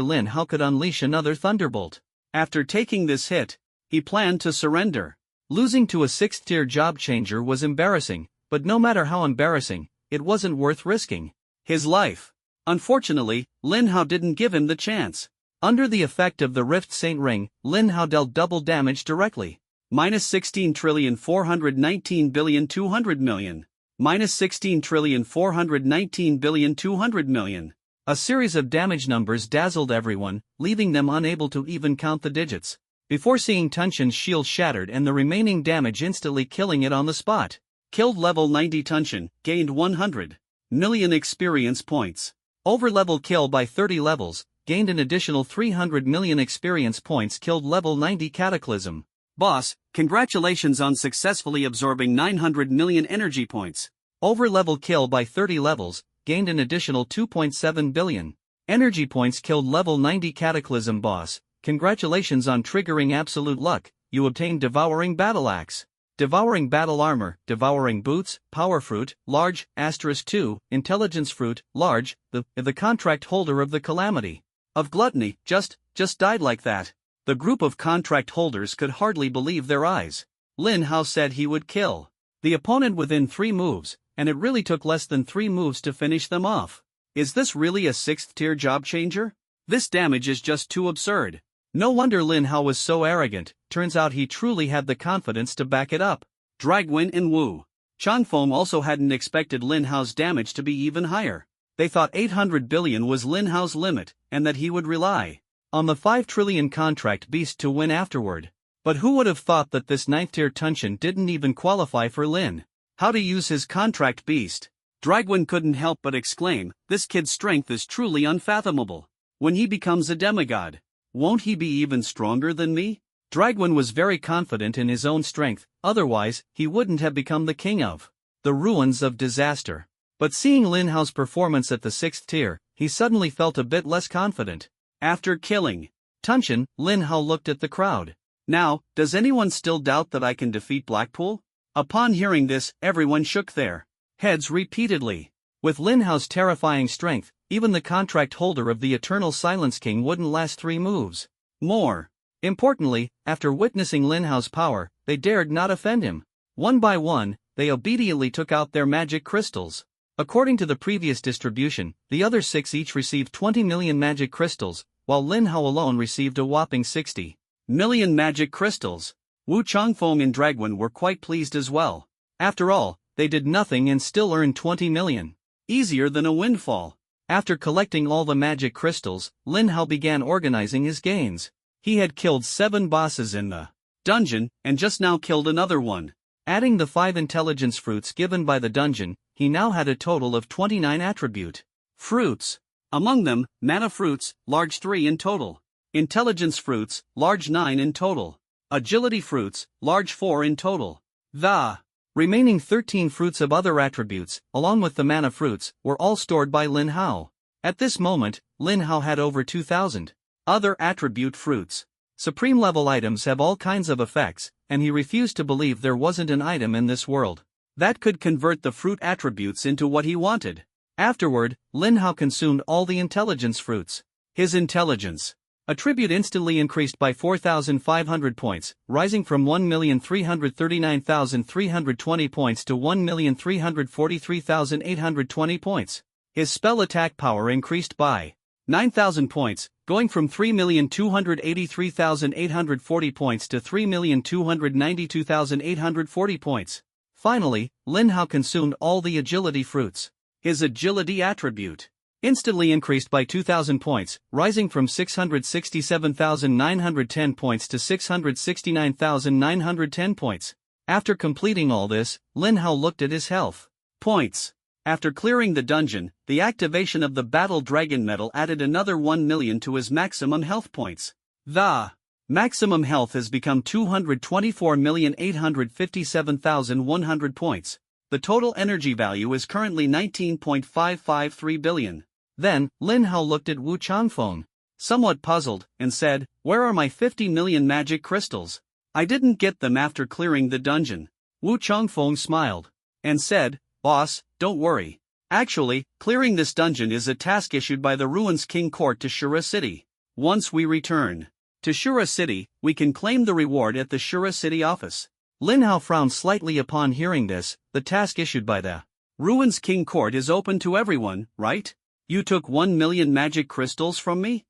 Speaker 1: Lin Hao could unleash another thunderbolt.
Speaker 2: After taking this hit, he planned to surrender.
Speaker 1: Losing to a 6th-tier job changer was embarrassing, but no matter how embarrassing, it wasn't worth risking
Speaker 2: his life. Unfortunately, Lin Hao didn't give him the chance.
Speaker 1: Under the effect of the Rift Saint Ring, Lin Hao dealt double damage directly.
Speaker 2: Minus 16,419,200,000,000. Minus 16,419,200,000,000.
Speaker 1: A series of damage numbers dazzled everyone, leaving them unable to even count the digits. Before seeing Tunshin's shield shattered and the remaining damage instantly killing it on the spot.
Speaker 2: Killed level 90 Tunshin, gained 100 million experience points.
Speaker 1: Over-level kill by 30 levels, gained an additional 300 million experience points. Killed level 90 Cataclysm.
Speaker 2: Boss, congratulations on successfully absorbing 900 million energy points.
Speaker 1: Over-level kill by 30 levels, gained an additional 2.7 billion energy points. Killed level 90 Cataclysm. Boss, congratulations on triggering absolute luck, you obtained Devouring Battle Axe. Devouring Battle Armor, Devouring Boots, Power Fruit, Large, *2, Intelligence Fruit, Large, the contract holder of the Calamity
Speaker 2: of Gluttony, just died like that. The group of contract holders could hardly believe their eyes. Lin Hao said he would kill
Speaker 1: the opponent within 3 moves, and it really took less than 3 moves to finish them off.
Speaker 2: Is this really a 6th-tier job changer? This damage is just too absurd. No wonder Lin Hao was so arrogant, turns out he truly had the confidence to back it up. Dragwin and Wu Changfeng also hadn't expected Lin Hao's damage to be even higher. They thought 800 billion was Lin Hao's limit, and that he would rely
Speaker 1: on the 5 trillion contract beast to win afterward. But who would have thought that this 9th-tier Tunshin didn't even qualify for Lin
Speaker 2: Hao to use his contract beast? Dragwin couldn't help but exclaim, this kid's strength is truly unfathomable. When he becomes a demigod, won't he be even stronger than me?
Speaker 1: Dragwin was very confident in his own strength, otherwise, he wouldn't have become the king of the ruins of disaster. But seeing Lin Hao's performance at the 6th tier, he suddenly felt a bit less confident.
Speaker 2: After killing
Speaker 1: Tunshin, Lin Hao looked at the crowd.
Speaker 2: Now, does anyone still doubt that I can defeat Blackpool? Upon hearing this, everyone shook their heads repeatedly.
Speaker 1: With Lin Hao's terrifying strength, even the contract holder of the Eternal Silence King wouldn't last 3 moves.
Speaker 2: More
Speaker 1: importantly, after witnessing Lin Hao's power, they dared not offend him. One by one, they obediently took out their magic crystals. According to the previous distribution, the other 6 each received 20 million magic crystals, while Lin Hao alone received a whopping 60
Speaker 2: million magic crystals. Wu Changfeng and Dragwin were quite pleased as well.
Speaker 1: After all, they did nothing and still earned 20 million.
Speaker 2: Easier than a windfall.
Speaker 1: After collecting all the magic crystals, Lin Hao began organizing his gains. He had killed 7 bosses in the
Speaker 2: dungeon, and just now killed another one.
Speaker 1: Adding the 5 intelligence fruits given by the dungeon, he now had a total of 29 attribute
Speaker 2: fruits. Among them, mana fruits, large 3 in total. Intelligence fruits, large 9 in total. Agility fruits, large 4 in total. The
Speaker 1: remaining 13 fruits of other attributes, along with the mana fruits, were all stored by Lin Hao. At this moment, Lin Hao had over 2,000
Speaker 2: other attribute fruits.
Speaker 1: Supreme level items have all kinds of effects, and he refused to believe there wasn't an item in this world
Speaker 2: that could convert the fruit attributes into what he wanted.
Speaker 1: Afterward, Lin Hao consumed all the intelligence fruits. His intelligence attribute instantly increased by 4,500 points, rising from 1,339,320 points to 1,343,820 points. His spell attack power increased by 9,000 points, going from 3,283,840 points to 3,292,840 points. Finally, Lin Hao consumed all the agility fruits.
Speaker 2: His agility attribute
Speaker 1: instantly increased by 2,000 points, rising from 667,910 points to 669,910 points. After completing all this, Lin Hao looked at his health
Speaker 2: points. After clearing the dungeon, the activation of the Battle Dragon Medal added another 1 million to his maximum health points. The maximum health has become 224,857,100 points. The total energy value is currently 19.553 billion.
Speaker 1: Then, Lin Hao looked at Wu Changfeng,
Speaker 2: somewhat puzzled, and said, "Where are my 50 million magic crystals? I didn't get them after clearing the dungeon."
Speaker 1: Wu Changfeng smiled
Speaker 2: and said, "Boss, don't worry. Actually, clearing this dungeon is a task issued by the Ruins King Court to Shura City. Once we return to Shura City, we can claim the reward at the Shura City office."
Speaker 1: Lin Hao frowned slightly upon hearing this. The task issued by the
Speaker 2: Ruins King Court is open to everyone, right? You took 1 million magic crystals from me?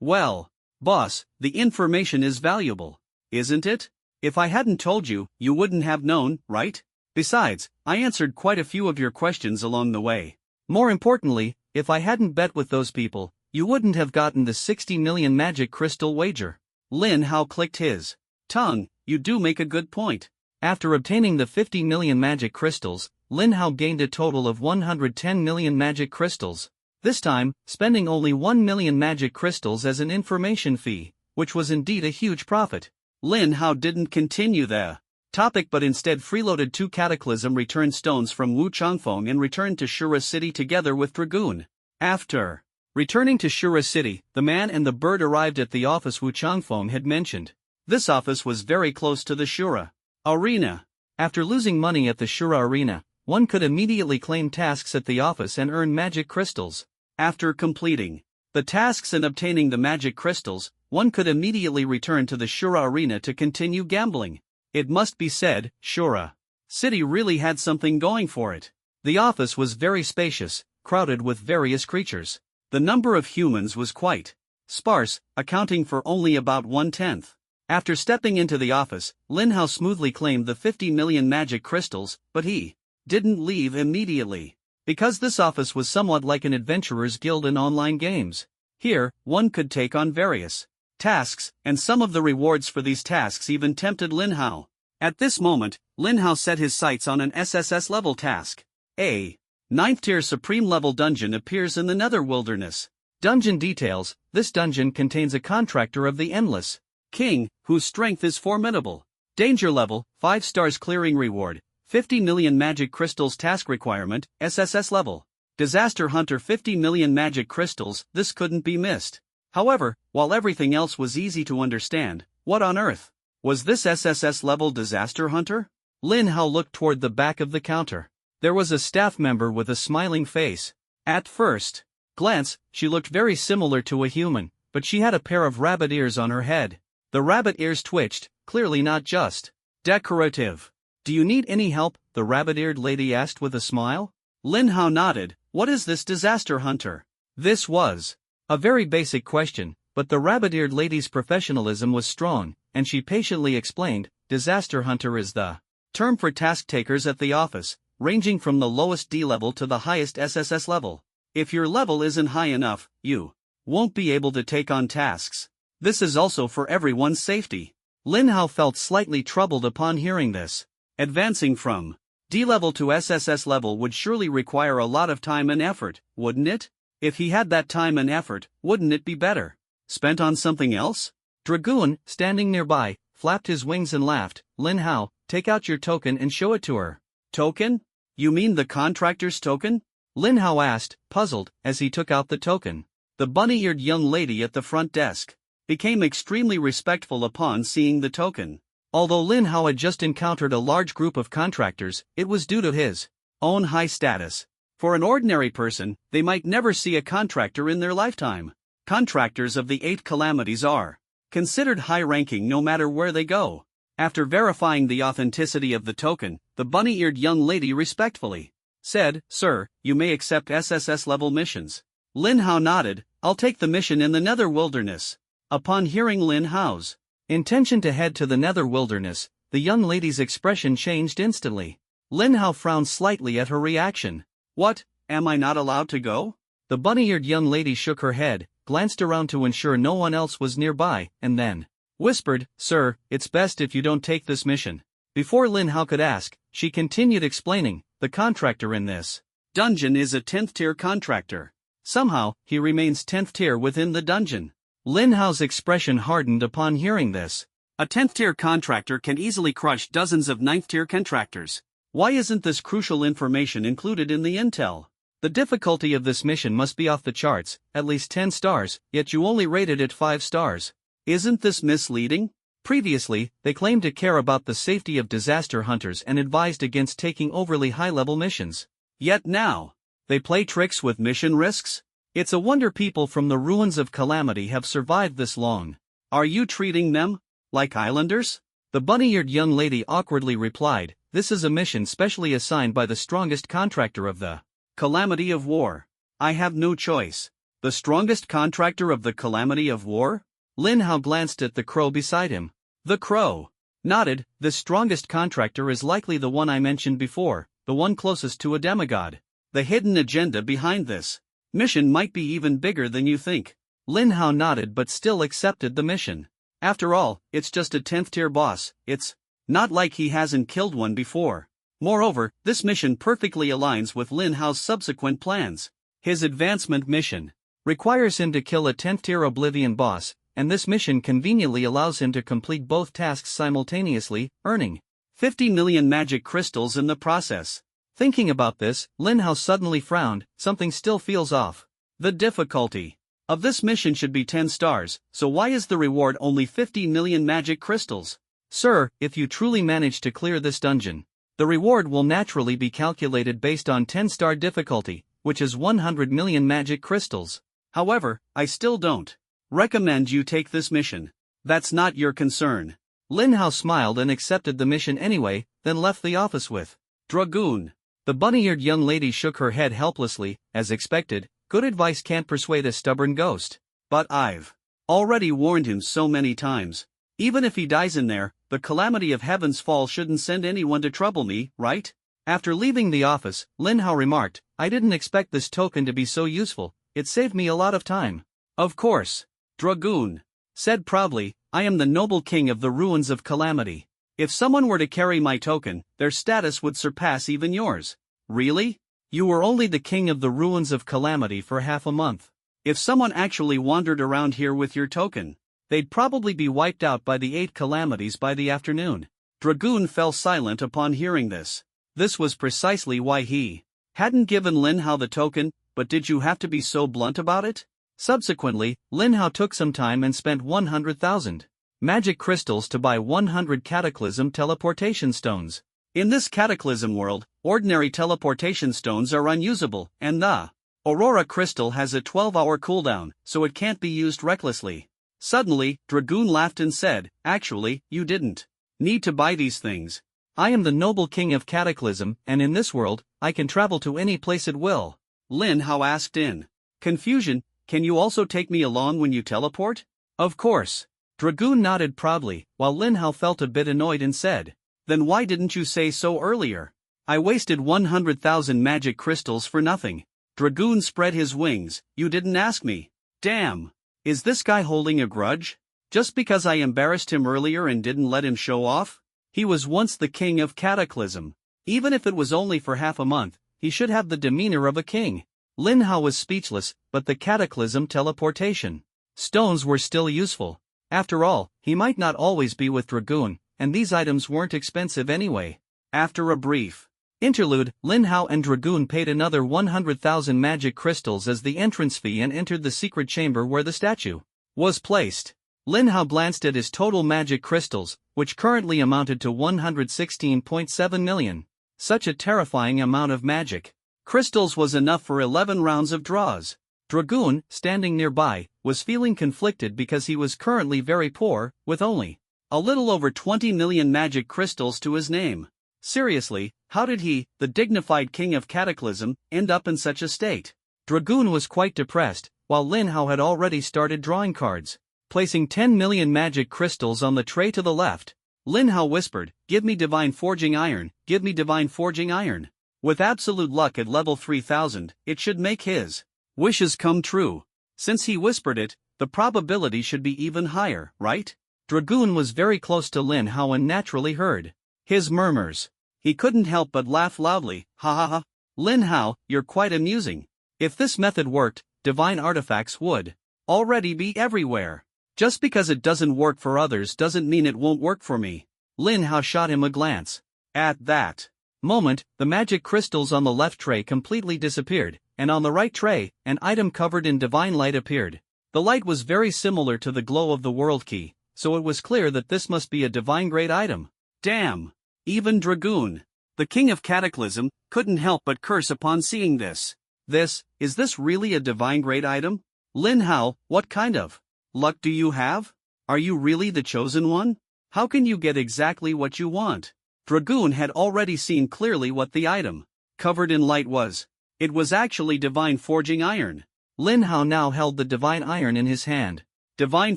Speaker 2: Well, boss, the information is valuable, isn't it? If I hadn't told you, you wouldn't have known, right? Besides, I answered quite a few of your questions along the way.
Speaker 1: More importantly, if I hadn't bet with those people, you wouldn't have gotten the 60 million magic crystal wager.
Speaker 2: Lin Hao clicked his tongue. You do make a good point.
Speaker 1: After obtaining the 50 million magic crystals, Lin Hao gained a total of 110 million magic crystals. This time, spending only 1 million magic crystals as an information fee, which was indeed a huge profit.
Speaker 2: Lin Hao didn't continue the topic but instead freeloaded 2 Cataclysm return stones from Wu Changfeng and returned to Shura City together with Dragoon. After returning to Shura City, the man and the bird arrived at the office Wu Changfeng had mentioned. This office was very close to the Shura Arena.
Speaker 1: After losing money at the Shura Arena, one could immediately claim tasks at the office and earn magic crystals.
Speaker 2: After completing the tasks and obtaining the magic crystals, one could immediately return to the Shura Arena to continue gambling. It must be said, Shura City really had something going for it.
Speaker 1: The office was very spacious, crowded with various creatures.
Speaker 2: The number of humans was quite sparse, accounting for only about 1/10. After stepping into the office, Lin Hao smoothly claimed the 50 million magic crystals, but he didn't leave immediately. Because this office was somewhat like an adventurer's guild in online games. Here, one could take on various tasks, and some of the rewards for these tasks even tempted Lin Hao. At this moment, Lin Hao set his sights on an SSS level task. A 9th tier supreme level dungeon appears in the Nether Wilderness.
Speaker 1: Dungeon details: this dungeon contains a contractor of the Endless
Speaker 2: King, whose strength is formidable. Danger level, 5 stars clearing reward, 50 million magic crystals task requirement, SSS level. Disaster Hunter 50 million magic crystals, this couldn't be missed. However, while everything else was easy to understand, what on earth was this SSS level Disaster Hunter?
Speaker 1: Lin Hao looked toward the back of the counter. There was a staff member with a smiling face. At first glance, she looked very similar to a human, but she had a pair of rabbit ears on her head. The rabbit ears twitched, clearly not just decorative.
Speaker 2: "Do you need any help?" the rabbit-eared lady asked with a smile. Lin Hao nodded. "What is this Disaster Hunter?"
Speaker 1: This was a very basic question, but the rabbit-eared lady's professionalism was strong, and she patiently explained, Disaster Hunter is the
Speaker 2: term for task takers at the office, ranging from the lowest D level to the highest SSS level. If your level isn't high enough, you won't be able to take on tasks. This is also for everyone's safety.
Speaker 1: Lin Hao felt slightly troubled upon hearing this.
Speaker 2: Advancing from D level to SSS level would surely require a lot of time and effort, wouldn't it? If he had that time and effort, wouldn't it be better spent on something else?
Speaker 1: Dragoon, standing nearby, flapped his wings and laughed. Lin Hao, take out your token and show it to her.
Speaker 2: Token? You mean the contractor's token?
Speaker 1: Lin Hao asked, puzzled, as he took out the token.
Speaker 2: The bunny-eared young lady at the front desk became extremely respectful upon seeing the token.
Speaker 1: Although Lin Hao had just encountered a large group of contractors, it was due to his
Speaker 2: own high status. For an ordinary person, they might never see a contractor in their lifetime. Contractors of the 8 calamities are considered high-ranking no matter where they go. After verifying the authenticity of the token, the bunny-eared young lady respectfully said, "Sir, you may accept SSS-level missions." Lin Hao nodded. "I'll take the mission in the Nether Wilderness." Upon hearing Lin Hao's
Speaker 1: intention to head to the Nether Wilderness, the young lady's expression changed instantly. Lin Hao frowned slightly at her reaction.
Speaker 2: "What, am I not allowed to go?"
Speaker 1: The bunny-eared young lady shook her head, glanced around to ensure no one else was nearby, and then whispered, "Sir, it's best if you don't take this mission." Before Lin Hao could ask, she continued explaining, "The contractor in this
Speaker 2: dungeon is a 10th tier contractor. Somehow, he remains 10th tier within the dungeon."
Speaker 1: Lin Hao's expression hardened upon hearing this.
Speaker 2: A 10th tier contractor can easily crush dozens of 9th tier contractors. Why isn't this crucial information included in the intel?
Speaker 1: The difficulty of this mission must be off the charts, at least 10 stars, yet you only rated it 5 stars.
Speaker 2: Isn't this misleading?
Speaker 1: Previously, they claimed to care about the safety of disaster hunters and advised against taking overly high-level missions.
Speaker 2: Yet now, they play tricks with mission risks?
Speaker 1: It's a wonder people from the ruins of Calamity have survived this long.
Speaker 2: Are you treating them like islanders?
Speaker 1: The bunny-eared young lady awkwardly replied, "This is a mission specially assigned by the strongest contractor of the
Speaker 2: Calamity of War. I have no choice. The strongest contractor of the Calamity of War?
Speaker 1: Lin Hao glanced at the crow beside him.
Speaker 2: The crow
Speaker 1: nodded. "This strongest contractor is likely the one I mentioned before, the one closest to a demigod.
Speaker 2: The hidden agenda behind this mission might be even bigger than you think."
Speaker 1: Lin Hao nodded but still accepted the mission.
Speaker 2: After all, it's just a 10th tier boss. It's not like he hasn't killed one before. Moreover, this mission perfectly aligns with Lin Hao's subsequent plans.
Speaker 1: His advancement mission requires him to kill a 10th tier Oblivion boss, and this mission conveniently allows him to complete both tasks simultaneously, earning
Speaker 2: 50 million magic crystals in the process.
Speaker 1: Thinking about this, Lin Hao suddenly frowned. Something still feels off.
Speaker 2: The difficulty of this mission should be 10 stars, so why is the reward only 50 million magic crystals?
Speaker 1: Sir, if you truly manage to clear this dungeon, the reward will naturally be calculated based on 10-star difficulty, which is 100 million magic crystals.
Speaker 2: However, I still don't recommend you take this mission. That's not your concern.
Speaker 1: Lin Hao smiled and accepted the mission anyway, then left the office with
Speaker 2: Dragoon.
Speaker 1: The bunny-eared young lady shook her head helplessly. As expected, good advice can't persuade a stubborn ghost.
Speaker 2: But I've already warned him so many times. Even if he dies in there, the Calamity of Heaven's Fall shouldn't send anyone to trouble me, right?
Speaker 1: After leaving the office, Lin Hao remarked, "I didn't expect this token to be so useful. It saved me a lot of time."
Speaker 2: Of course, Dragoon said proudly, "I am the noble king of the ruins of Calamity. If someone were to carry my token, their status would surpass even yours." Really?
Speaker 1: You were only the king of the ruins of Calamity for half a month.
Speaker 2: If someone actually wandered around here with your token, they'd probably be wiped out by the 8 calamities by the afternoon. Dragoon fell silent upon hearing this. This was precisely why he hadn't given Lin Hao the token, but did you have to be so blunt about it?
Speaker 1: Subsequently, Lin Hao took some time and spent 100,000 magic crystals to buy 100 Cataclysm teleportation stones.
Speaker 2: In this Cataclysm world, ordinary teleportation stones are unusable, and the Aurora Crystal has a 12-hour cooldown, so it can't be used recklessly. Suddenly, Dragoon laughed and said, "Actually, you didn't need to buy these things.
Speaker 1: I am the noble king of Cataclysm, and in this world, I can travel to any place at will."
Speaker 2: Lin Hao asked in confusion, "Can you also take me along when you teleport?"
Speaker 1: Of course. Dragoon nodded proudly, while Lin Hao felt a bit annoyed and said,
Speaker 2: "Then why didn't you say so earlier? I wasted 100,000 magic crystals for nothing." Dragoon spread his wings, "You didn't ask me. Damn. Is this guy holding a grudge? Just because I embarrassed him earlier and didn't let him show off? He was once the king of Cataclysm. Even if it was only for half a month, he should have the demeanor of a king."
Speaker 1: Lin Hao was speechless, but the Cataclysm teleportation stones were still useful. After all, he might not always be with Dragoon, and these items weren't expensive anyway.
Speaker 2: After a brief
Speaker 1: interlude, Lin Hao and Dragoon paid another 100,000 magic crystals as the entrance fee and entered the secret chamber where the statue was placed. Lin Hao glanced at his total magic crystals, which currently amounted to 116.7 million. Such a terrifying amount of magic crystals was enough for 11 rounds of draws. Dragoon, standing nearby, was feeling conflicted because he was currently very poor, with only
Speaker 2: a little over 20 million magic crystals to his name. Seriously, how did he, the dignified king of Cataclysm, end up in such a state?
Speaker 1: Dragoon was quite depressed, while Lin Hao had already started drawing cards. Placing 10 million magic crystals on the tray to the left, Lin Hao whispered, "Give me divine forging iron, give me divine forging iron." With absolute luck at level 3000, it should make his
Speaker 2: wishes come true. Since he whispered it, the probability should be even higher, right?
Speaker 1: Dragoon was very close to Lin Hao and naturally heard his murmurs.
Speaker 2: He couldn't help but laugh loudly. "Ha ha ha. Lin Hao, you're quite amusing.
Speaker 1: If this method worked, divine artifacts would
Speaker 2: already be everywhere. Just because it doesn't work for others doesn't mean it won't work for me."
Speaker 1: Lin Hao shot him a glance.
Speaker 2: At that,
Speaker 1: moment, the magic crystals on the left tray completely disappeared, and on the right tray, an item covered in divine light appeared. The light was very similar to the glow of the world key, so it was clear that this must be a divine grade item.
Speaker 2: Damn! Even Dragoon, the king of Cataclysm, couldn't help but curse upon seeing this. Is this really a divine grade item? Lin Hao, what kind of luck do you have? Are you really the chosen one? How can you get exactly what you want? Dragoon had already seen clearly what the item, covered in light was. It was actually divine forging iron.
Speaker 1: Lin Hao now held the divine iron in his hand.
Speaker 2: Divine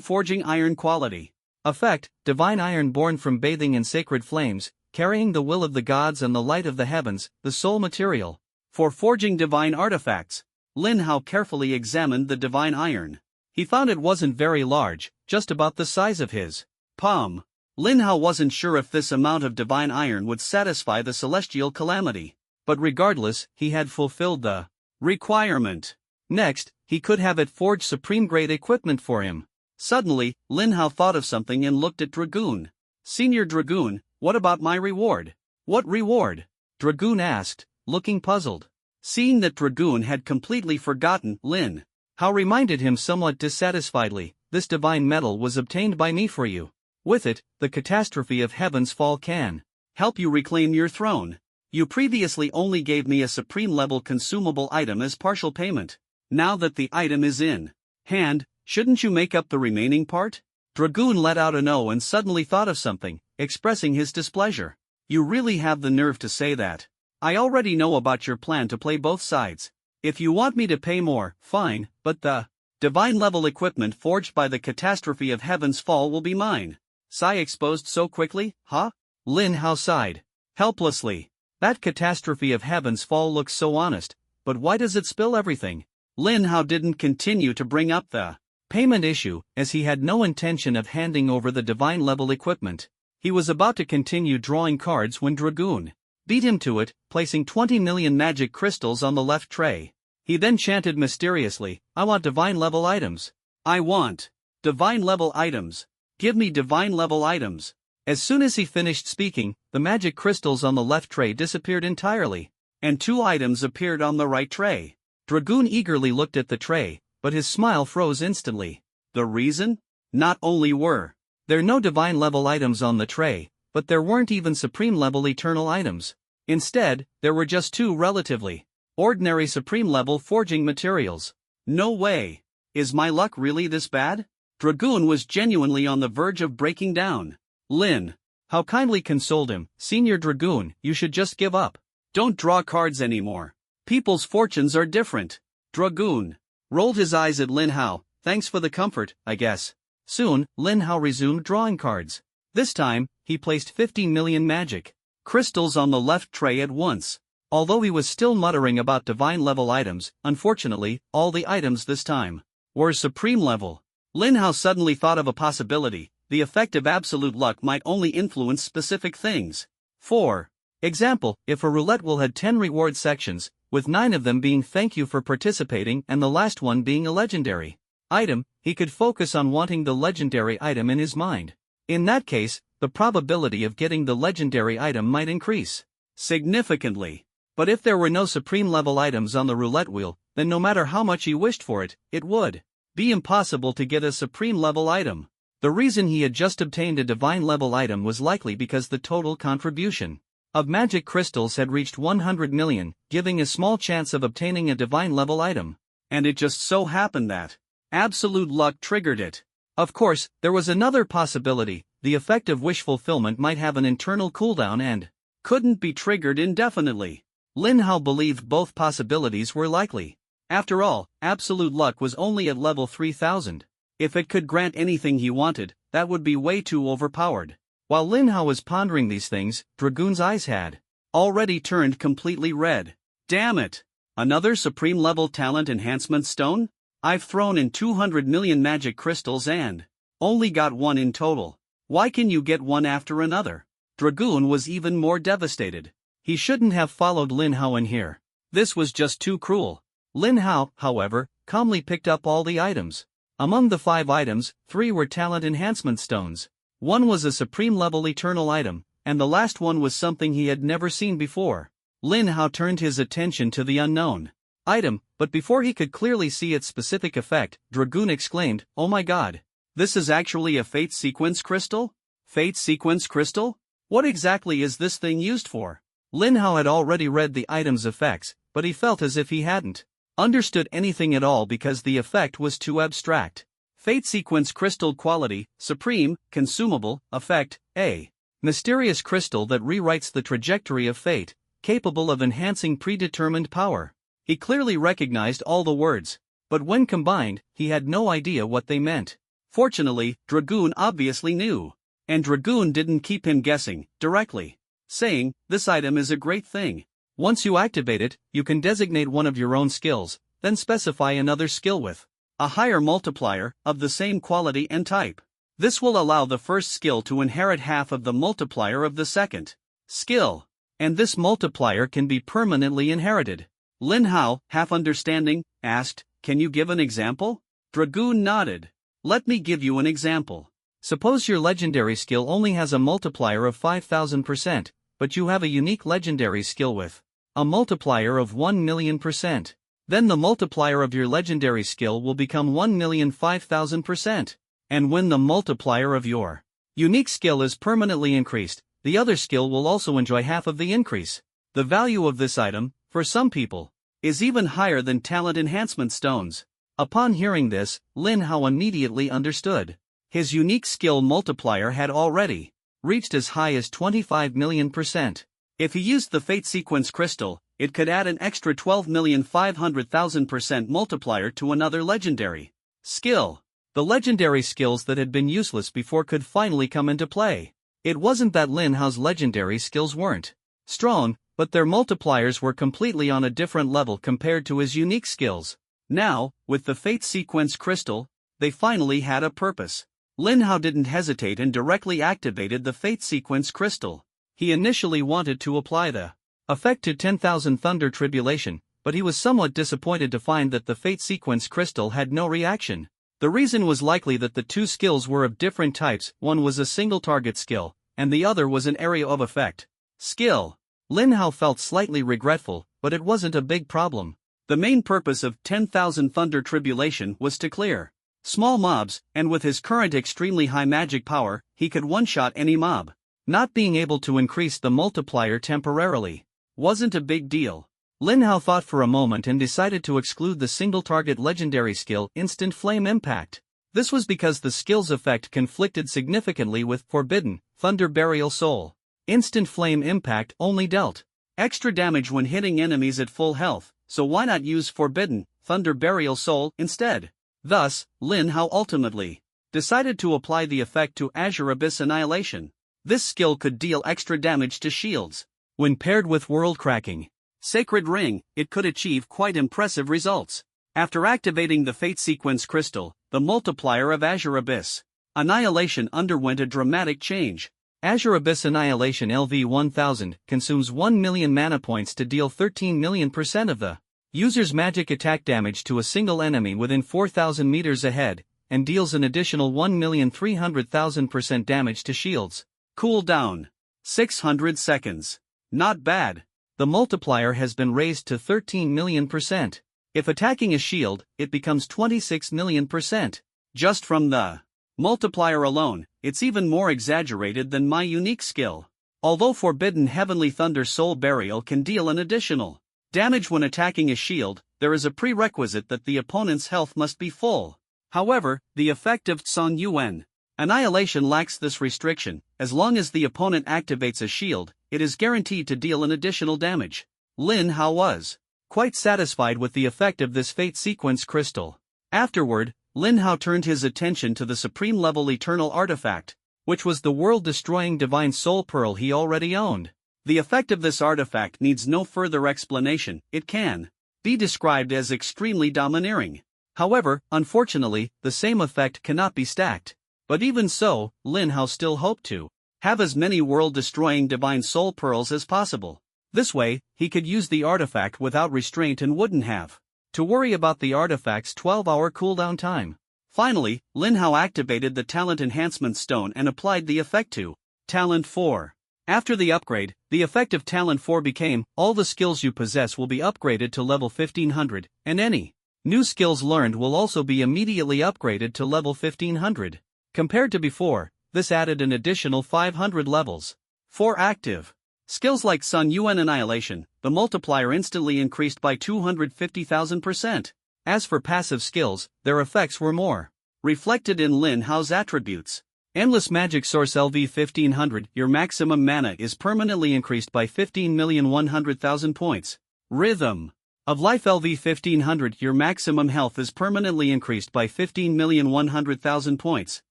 Speaker 2: forging iron quality.
Speaker 1: Effect, divine iron born from bathing in sacred flames, carrying the will of the gods and the light of the heavens, the sole material.
Speaker 2: For forging divine artifacts, Lin Hao carefully examined the divine iron.
Speaker 1: He found it wasn't very large, just about the size of his
Speaker 2: palm. Lin Hao wasn't sure if this amount of divine iron would satisfy the celestial calamity.
Speaker 1: But regardless, he had fulfilled the
Speaker 2: requirement.
Speaker 1: Next, he could have it forge supreme-grade equipment for him.
Speaker 2: Suddenly, Lin Hao thought of something and looked at Dragoon. Senior Dragoon, what about my reward?
Speaker 1: What reward? Dragoon asked, looking puzzled.
Speaker 2: Seeing that Dragoon had completely forgotten, Lin
Speaker 1: Hao reminded him somewhat dissatisfiedly, this divine metal was obtained by me for you. With it, the catastrophe of heaven's fall can
Speaker 2: help you reclaim your throne. You previously only gave me a supreme-level consumable item as partial payment. Now that the item is in hand, shouldn't you make up the remaining part?
Speaker 1: Dragoon let out an "oh" and suddenly thought of something, expressing his displeasure.
Speaker 2: You really have the nerve to say that. I already know about your plan to play both sides. If you want me to pay more, fine, but the divine-level equipment forged by the catastrophe of heaven's fall will be mine. Sai exposed so quickly, huh?
Speaker 1: Lin Hao sighed helplessly. That catastrophe of heaven's fall looks so honest, but why does it spill everything?
Speaker 2: Lin Hao didn't continue to bring up the
Speaker 1: payment issue, as he had no intention of handing over the divine-level equipment. He was about to continue drawing cards when Dragoon beat him to it, placing 20 million magic crystals on the left tray. He then chanted mysteriously, I want divine-level items.
Speaker 2: I want divine-level items. Give me divine-level items.
Speaker 1: As soon as he finished speaking, the magic crystals on the left tray disappeared entirely,
Speaker 2: and 2 items appeared on the right tray.
Speaker 1: Dragoon eagerly looked at the tray, but his smile froze instantly.
Speaker 2: The reason? Not only were
Speaker 1: there no divine-level items on the tray, but there weren't even supreme-level eternal items. Instead, there were just 2 relatively ordinary supreme-level forging materials.
Speaker 2: No way! Is my luck really this bad? Dragoon was genuinely on the verge of breaking down. Lin
Speaker 1: Hao kindly consoled him, Senior Dragoon, you should just give up.
Speaker 2: Don't draw cards anymore. People's fortunes are different. Dragoon rolled his eyes at Lin Hao, thanks for the comfort, I guess.
Speaker 1: Soon, Lin Hao resumed drawing cards. This time, he placed 15 million magic crystals on the left tray at once. Although he was still muttering about divine-level items, unfortunately, all the items this time were supreme-level.
Speaker 2: Lin Hao suddenly thought of a possibility. The effect of absolute luck might only influence specific things.
Speaker 1: For example, if a roulette wheel had 10 reward sections, with 9 of them being thank you for participating and the last one being a legendary item, he could focus on wanting the legendary item in his mind. In that case, the probability of getting the legendary item might increase
Speaker 2: significantly.
Speaker 1: But if there were no supreme-level items on the roulette wheel, then no matter how much he wished for it, it would be impossible to get a supreme-level item. The reason he had just obtained a divine-level item was likely because the total contribution of magic crystals had reached 100 million, giving a small chance of obtaining a divine-level item.
Speaker 2: And it just so happened that absolute luck triggered it.
Speaker 1: Of course, there was another possibility. The effect of wish fulfillment might have an internal cooldown and
Speaker 2: couldn't be triggered indefinitely.
Speaker 1: Lin Hao believed both possibilities were likely.
Speaker 2: After all, absolute luck was only at level 3000. If it could grant anything he wanted, that would be way too overpowered.
Speaker 1: While Lin Hao was pondering these things, Dragoon's eyes had
Speaker 2: already turned completely red. Damn it! Another supreme-level talent enhancement stone? I've thrown in 200 million magic crystals and only got 1 in total. Why can you get one after another? Dragoon was even more devastated.
Speaker 1: He shouldn't have followed Lin Hao in here.
Speaker 2: This was just too cruel.
Speaker 1: Lin Hao, however, calmly picked up all the items. Among the 5 items, 3 were talent enhancement stones. 1 was a supreme-level eternal item,
Speaker 2: and the last one was something he had never seen before. Lin Hao turned his attention to the unknown item, but before he could clearly see its specific effect, Dragoon exclaimed, "Oh my god! This is actually a Fate Sequence Crystal? Fate Sequence Crystal? What exactly is this thing used for?" Lin Hao had already read the item's effects, but he felt as if he hadn't understood anything at all because the effect was too abstract. Fate Sequence Crystal Quality, Supreme, Consumable, Effect, A. Mysterious crystal that rewrites the trajectory of fate, capable of enhancing predetermined power. He clearly recognized all the words, but when combined, he had no idea what they meant. Fortunately, Dragoon obviously knew. And Dragoon didn't keep him guessing, directly saying, "This item is a great thing. Once you activate it, you can designate one of your own skills, then specify another skill with a higher multiplier, of the same quality and type. This will allow the first skill to inherit half of the multiplier of the second skill. And this multiplier can be permanently inherited." Lin Hao, half understanding, asked, "Can you give an example?" Dragoon nodded. "Let me give you an example. Suppose your legendary skill only has a multiplier of 5000%, but you have a unique legendary skill with a multiplier of 1,000,000%. Then the multiplier of your legendary skill will become 1,005,000%. And when the multiplier of your unique skill is permanently increased, the other skill will also enjoy half of the increase. The value of this item, for some people, is even higher than talent enhancement stones." Upon hearing this, Lin Hao immediately understood. His unique skill multiplier had already reached as high as 25,000,000%. If he used the Fate Sequence Crystal, it could add an extra 12,500,000% multiplier to another legendary skill. The legendary skills that had been useless before could finally come into play. It wasn't that Lin Hao's legendary skills weren't strong, but their multipliers were completely on a different level compared to his unique skills. Now, with the Fate Sequence Crystal, they finally had a purpose. Lin Hao didn't hesitate and directly activated the Fate Sequence Crystal. He initially wanted to apply the effect to 10,000 Thunder Tribulation, but he was somewhat disappointed to find that the Fate Sequence Crystal had no reaction. The reason was likely that the two skills were of different types. One was a single target skill, and the other was an area of effect skill. Lin Hao felt slightly regretful, but it wasn't a big problem. The main purpose of 10,000 Thunder Tribulation was to clear small mobs, and with his current extremely high magic power, he could one-shot any mob. Not being able to increase the multiplier temporarily wasn't a big deal. Lin Hao thought for a moment and decided to exclude the single-target legendary skill Instant Flame Impact. This was because the skill's effect conflicted significantly with Forbidden Thunder Burial Soul. Instant Flame Impact only dealt extra damage when hitting enemies at full health, so why not use Forbidden Thunder Burial Soul instead? Thus, Lin Hao ultimately decided to apply the effect to Azure Abyss Annihilation. This skill could deal extra damage to shields. When paired with World Cracking Sacred Ring, it could achieve quite impressive results. After activating the Fate Sequence Crystal, the multiplier of Azure Abyss Annihilation underwent a dramatic change. Azure Abyss Annihilation LV-1000 consumes 1 million mana points to deal 13,000,000% of the user's magic attack damage to a single enemy within 4,000 meters ahead, and deals an additional 1,300,000% damage to shields. Cooldown 600 seconds. Not bad. The multiplier has been raised to 13,000,000%. If attacking a shield, it becomes 26,000,000%. Just from the multiplier alone, it's even more exaggerated than my unique skill. Although Forbidden Heavenly Thunder Soul Burial can deal an additional damage when attacking a shield, there is a prerequisite that the opponent's health must be full. However, the effect of Tsung Yuan Annihilation lacks this restriction. As long as the opponent activates a shield, it is guaranteed to deal an additional damage. Lin Hao was quite satisfied with the effect of this Fate Sequence Crystal. Afterward, Lin Hao turned his attention to the supreme level Eternal Artifact, which was the world-destroying Divine Soul Pearl he already owned. The effect of this artifact needs no further explanation. It can be described as extremely domineering. However, unfortunately, the same effect cannot be stacked. But even so, Lin Hao still hoped to have as many world-destroying Divine Soul Pearls as possible. This way, he could use the artifact without restraint and wouldn't have to worry about the artifact's 12-hour cooldown time. Finally, Lin Hao activated the Talent Enhancement Stone and applied the effect to Talent 4. After the upgrade, the effect of Talent 4 became, all the skills you possess will be upgraded to level 1500, and any new skills learned will also be immediately upgraded to level 1500. Compared to before, this added an additional 500 levels. For active skills like Sun Yuan Annihilation, the multiplier instantly increased by 250,000%. As for passive skills, their effects were more reflected in Lin Hao's attributes. Endless Magic Source LV 1500, your maximum mana is permanently increased by 15,100,000 points. Rhythm of Life LV 1500, your maximum health is permanently increased by 15,100,000 points.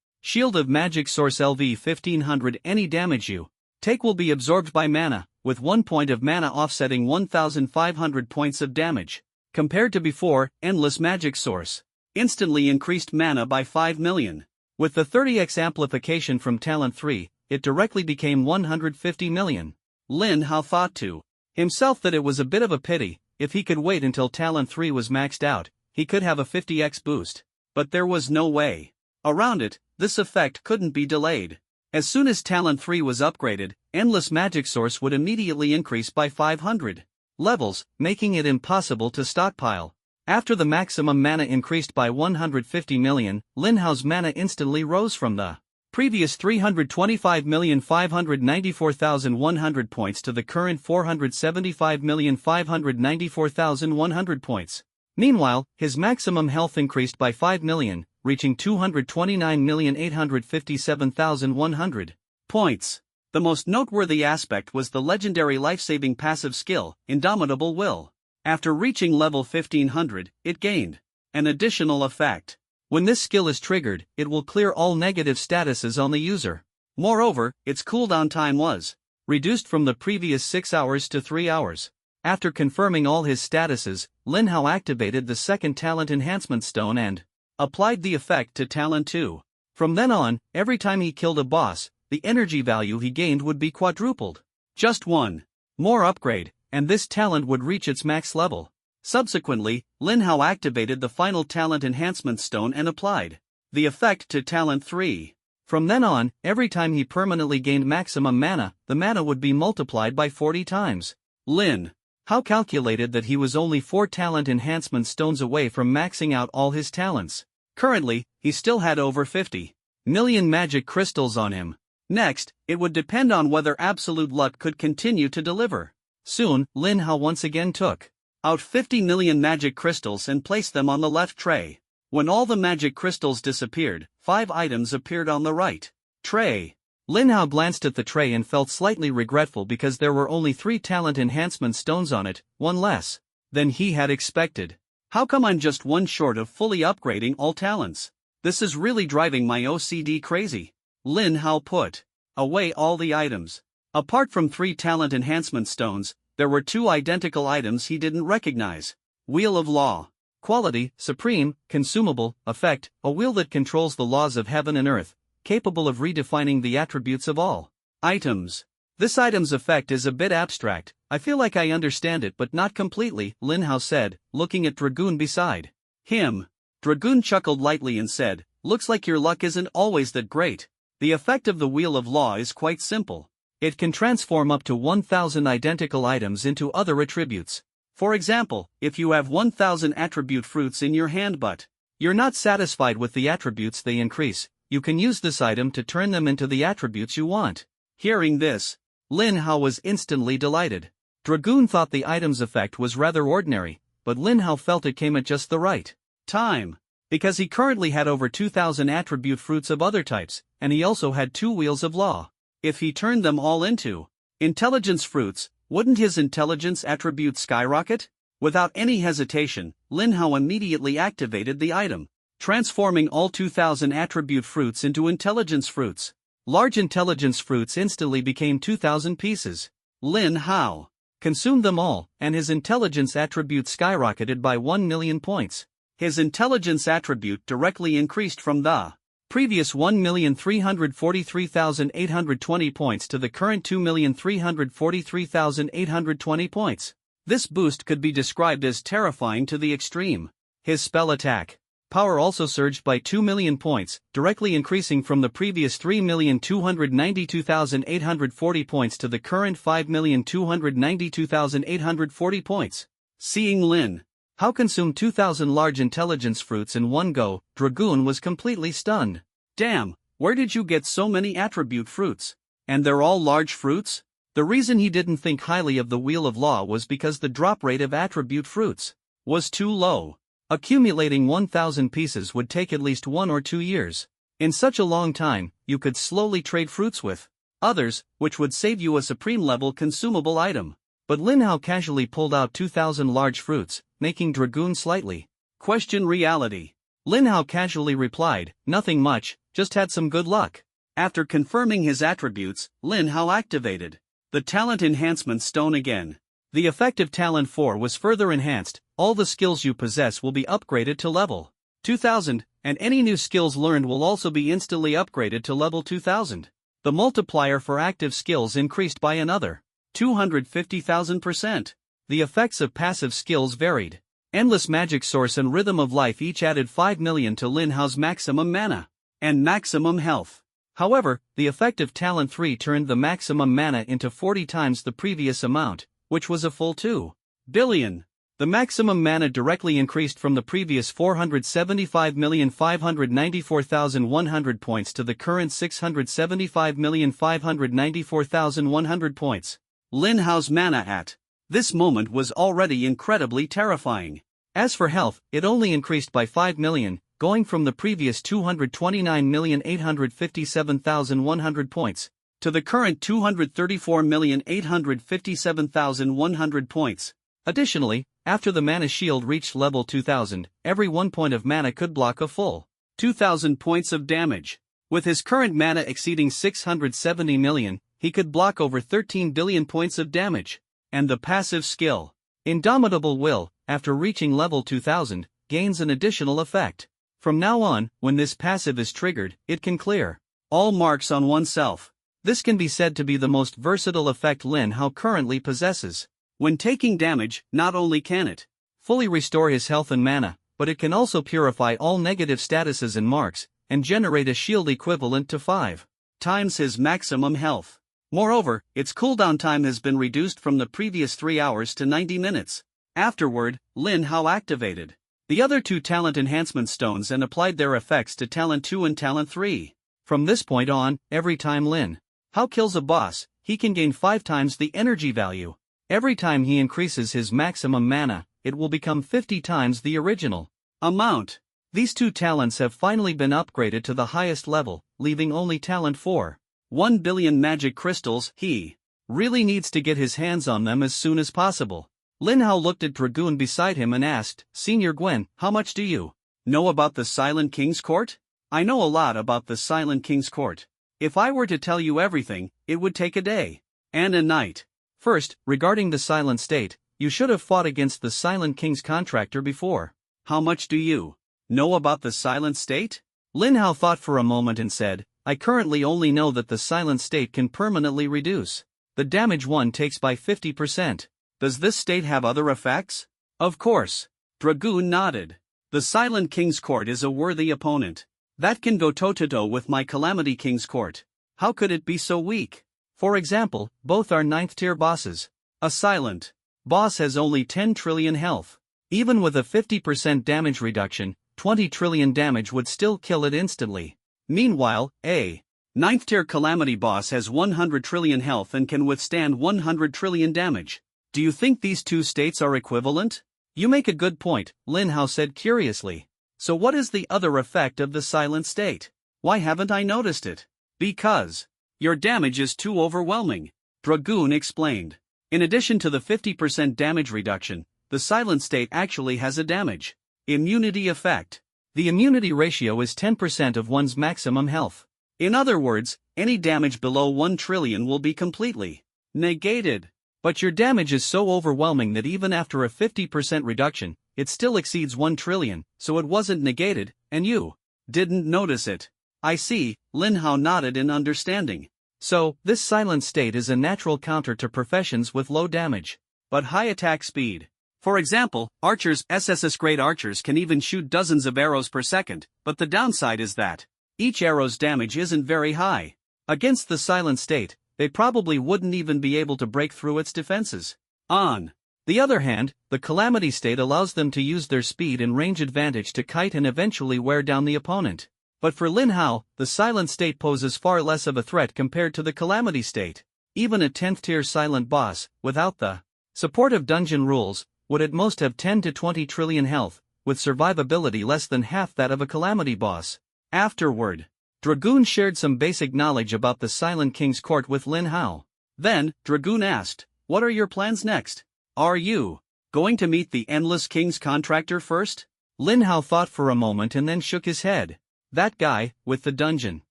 Speaker 2: Shield of Magic Source LV 1500, any damage you take will be absorbed by mana, with 1 point of mana offsetting 1,500 points of damage. Compared to before, Endless Magic Source instantly increased mana by 5 million. With the 30x amplification from Talent 3, it directly became 150 million. Lin Hao thought to himself that it was a bit of a pity, if he could wait until Talent 3 was maxed out, he could have a 50x boost. But there was no way around it, this effect couldn't be delayed. As soon as Talent 3 was upgraded, Endless Magic Source would immediately increase by 500 levels, making it impossible to stockpile. After the maximum mana increased by 150 million, Lin Hao's mana instantly rose from the previous 325,594,100 points to the current 475,594,100 points. Meanwhile, his maximum health increased by 5 million, reaching 229,857,100 points. The most noteworthy aspect was the legendary life-saving passive skill, Indomitable Will. After reaching level 1500, it gained an additional effect. When this skill is triggered, it will clear all negative statuses on the user. Moreover, its cooldown time was reduced from the previous 6 hours to 3 hours. After confirming all his statuses, Lin Hao activated the second Talent Enhancement Stone and applied the effect to Talent 2. From then on, every time he killed a boss, the energy value he gained would be quadrupled. Just one more upgrade, and this talent would reach its max level. Subsequently, Lin Hao activated the final Talent Enhancement Stone and applied the effect to Talent 3. From then on, every time he permanently gained maximum mana, the mana would be multiplied by 40 times. Lin Hao calculated that he was only 4 Talent Enhancement Stones away from maxing out all his talents. Currently, he still had over 50 million magic crystals on him. Next, it would depend on whether Absolute Luck could continue to deliver. Soon, Lin Hao once again took out 50 million magic crystals and placed them on the left tray. When all the magic crystals disappeared, 5 items appeared on the right tray. Lin Hao glanced at the tray and felt slightly regretful because there were only 3 Talent Enhancement Stones on it, 1 less than he had expected. How come I'm just 1 short of fully upgrading all talents? This is really driving my OCD crazy. Lin Hao put away all the items. Apart from 3 Talent Enhancement Stones, there were 2 identical items he didn't recognize. Wheel of Law. Quality, Supreme, Consumable, Effect, a wheel that controls the laws of heaven and earth, capable of redefining the attributes of all items. This item's effect is a bit abstract, I feel like I understand it but not completely, Lin Hao said, looking at Dragoon beside him. Dragoon chuckled lightly and said, looks like your luck isn't always that great. The effect of the Wheel of Law is quite simple. It can transform up to 1,000 identical items into other attributes. For example, if you have 1,000 attribute fruits in your hand but you're not satisfied with the attributes they increase, you can use this item to turn them into the attributes you want. Hearing this, Lin Hao was instantly delighted. Dragoon thought the item's effect was rather ordinary, but Lin Hao felt it came at just the right time. Because he currently had over 2,000 attribute fruits of other types, and he also had 2 Wheels of Law. If he turned them all into intelligence fruits, wouldn't his intelligence attribute skyrocket? Without any hesitation, Lin Hao immediately activated the item, transforming all 2,000 attribute fruits into intelligence fruits. Large intelligence fruits instantly became 2,000 pieces. Lin Hao consumed them all, and his intelligence attribute skyrocketed by 1 million points. His intelligence attribute directly increased from the previous 1,343,820 points to the current 2,343,820 points. This boost could be described as terrifying to the extreme. His spell attack
Speaker 1: power also surged by 2 million points, directly increasing from the previous 3,292,840 points to the current 5,292,840 points.
Speaker 2: Seeing Lin
Speaker 1: Hao consume 2,000 large intelligence fruits in one go, Dragoon was completely stunned.
Speaker 2: Damn, where did you get so many attribute fruits? And they're all large fruits?
Speaker 1: The reason he didn't think highly of the Wheel of Law was because the drop rate of attribute fruits
Speaker 2: was too low.
Speaker 1: Accumulating 1,000 pieces would take at least 1 or 2 years. In such a long time, you could slowly trade fruits with
Speaker 2: others, which would save you a supreme-level consumable item.
Speaker 1: But Lin Hao casually pulled out 2,000 large fruits, making Dragoon slightly
Speaker 2: question reality.
Speaker 1: Lin Hao casually replied, "Nothing much, just had some good luck."
Speaker 2: After confirming his attributes, Lin Hao activated the Talent Enhancement Stone again.
Speaker 1: The effect of Talent 4 was further enhanced. All the skills you possess will be upgraded to level 2,000, and any new skills learned will also be instantly upgraded to level 2,000. The multiplier for active skills increased by another
Speaker 2: 250,000%.
Speaker 1: The effects of passive skills varied. Endless Magic Source and Rhythm of Life each added 5 million to Lin Hao's maximum mana
Speaker 2: and maximum health.
Speaker 1: However, the effect of Talent 3 turned the maximum mana into 40 times the previous amount, which was a full 2 billion. The maximum mana directly increased from the previous 475,594,100 points to the current 675,594,100 points.
Speaker 2: Lin Hao's mana at this moment was already incredibly terrifying.
Speaker 1: As for health, it only increased by 5 million, going from the previous 229,857,100 points
Speaker 2: to the current 234,857,100 points.
Speaker 1: Additionally, after the mana shield reached level 2000, every 1 point of mana could block a full
Speaker 2: 2,000 points of damage. With his current mana exceeding 670 million, he could block over 13 billion points of damage. And the passive skill,
Speaker 1: Indomitable Will, after reaching level 2000, gains an additional effect. From now on, when this passive is triggered, it can clear
Speaker 2: all marks on oneself.
Speaker 1: This can be said to be the most versatile effect Lin Hao currently possesses.
Speaker 2: When taking damage, not only can it
Speaker 1: fully restore his health and mana, but it can also purify all negative statuses and marks, and generate a shield equivalent to 5
Speaker 2: times his maximum health. Moreover, its cooldown time has been reduced from the previous 3 hours to 90 minutes. Afterward, Lin Hao activated the other 2 talent enhancement stones and applied their effects to Talent 2 and Talent 3.
Speaker 1: From this point on, every time Lin Hao kills a boss, he can gain 5 times the energy value. Every time he increases his maximum mana, it will become 50 times the original
Speaker 2: amount.
Speaker 1: These 2 talents have finally been upgraded to the highest level, leaving only Talent 4.
Speaker 2: 1 billion magic crystals. He
Speaker 1: really needs to get his hands on them as soon as possible. Lin Hao looked at Dragoon beside him and asked, "Senior Gwen, how much do you
Speaker 2: know about the Silent King's Court?" "I know a lot about the Silent King's Court. If I were to tell you everything, it would take a day and a night."
Speaker 1: "First, regarding the Silent State, you should have fought against the Silent King's contractor before."
Speaker 2: "How much do you know about the Silent State?"
Speaker 1: Lin Hao thought for a moment and said, "I currently only know that the Silent State can permanently reduce the damage one takes by 50%.
Speaker 2: Does this state have other effects?"
Speaker 1: "Of course."
Speaker 2: Dragoon nodded. "The Silent King's Court is a worthy opponent. That can go toe-to-toe with my Calamity King's Court. How could it be so weak?"
Speaker 1: "For example, both are 9th tier bosses.
Speaker 2: A silent
Speaker 1: boss has only 10 trillion health. Even with a 50% damage reduction, 20 trillion damage would still kill it instantly. Meanwhile, a
Speaker 2: 9th tier Calamity boss has 100 trillion health and can withstand 100 trillion damage. Do you think these 2 states are equivalent?"
Speaker 1: "You make a good point," Lin Hao said curiously.
Speaker 2: "So what is the other effect of the Silent State? Why haven't I noticed it?" "Because your damage is too overwhelming," Dragoon explained. "In addition to the 50% damage reduction, the Silent State actually has a damage immunity effect.
Speaker 1: The immunity ratio is 10% of one's maximum health.
Speaker 2: In other words, any damage below 1 trillion will be completely negated.
Speaker 1: But your damage is so overwhelming that even after a 50% reduction, it still exceeds 1 trillion, so it wasn't negated, and you
Speaker 2: didn't notice it." "I see," Lin Hao nodded in understanding.
Speaker 1: "So, this Silent State is a natural counter to professions with low damage,
Speaker 2: but high attack speed. For example, archers, SSS grade archers can even shoot dozens of arrows per second, but the downside is that each arrow's damage isn't very high. Against the Silent State, they probably wouldn't even be able to break through its defenses. On the other hand, the Calamity State allows them to use their speed and range advantage to kite and eventually wear down the opponent. But for Lin Hao, the Silent State poses far less of a threat compared to the Calamity State. Even a 10th tier silent boss, without the support of dungeon rules, would at most have 10 to 20 trillion health, with survivability less than half that of a Calamity boss. Afterward, Dragoon shared some basic knowledge about the Silent King's court with Lin Hao. Then, Dragoon asked, "What are your plans next? Are you going to meet the Endless King's contractor first?" Lin Hao thought for a moment and then shook his head. That guy, with the dungeon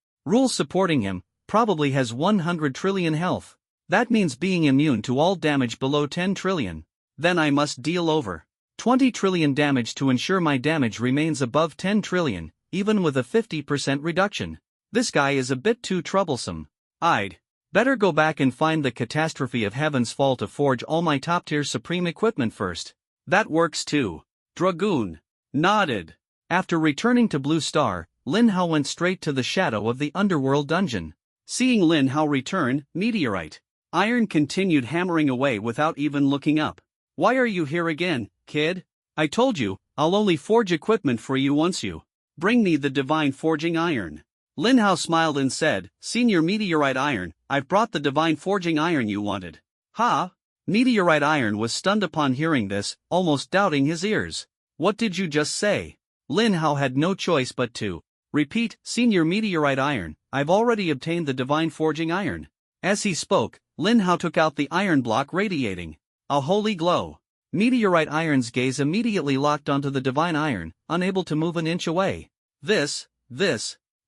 Speaker 2: rules supporting him, probably has 100 trillion health. That means being immune to all damage below 10 trillion. Then I must deal over 20 trillion damage to ensure my damage remains above 10 trillion, even with a 50% reduction. This guy is a bit too troublesome. I'd better go back and find the Catastrophe of Heaven's Fall to forge all my top-tier supreme equipment first. That works too. Dragoon nodded. After returning to Blue Star, Lin Hao went straight to the shadow of the underworld dungeon. Seeing Lin Hao return, Meteorite Iron continued hammering away without even looking up. "Why are you here again, kid? I told you, I'll only forge equipment for you once you bring me the Divine Forging Iron." Lin Hao smiled and said, "Senior Meteorite Iron, I've brought the Divine Forging Iron you wanted." "Ha?" Meteorite Iron was stunned upon hearing this, almost doubting his ears. "What did you just say?" Lin Hao had no choice but to repeat, "Senior Meteorite Iron, I've already obtained the Divine Forging Iron." As he spoke, Lin Hao took out the iron block radiating a holy glow. Meteorite Iron's gaze immediately locked onto the Divine Iron, unable to move an inch away. This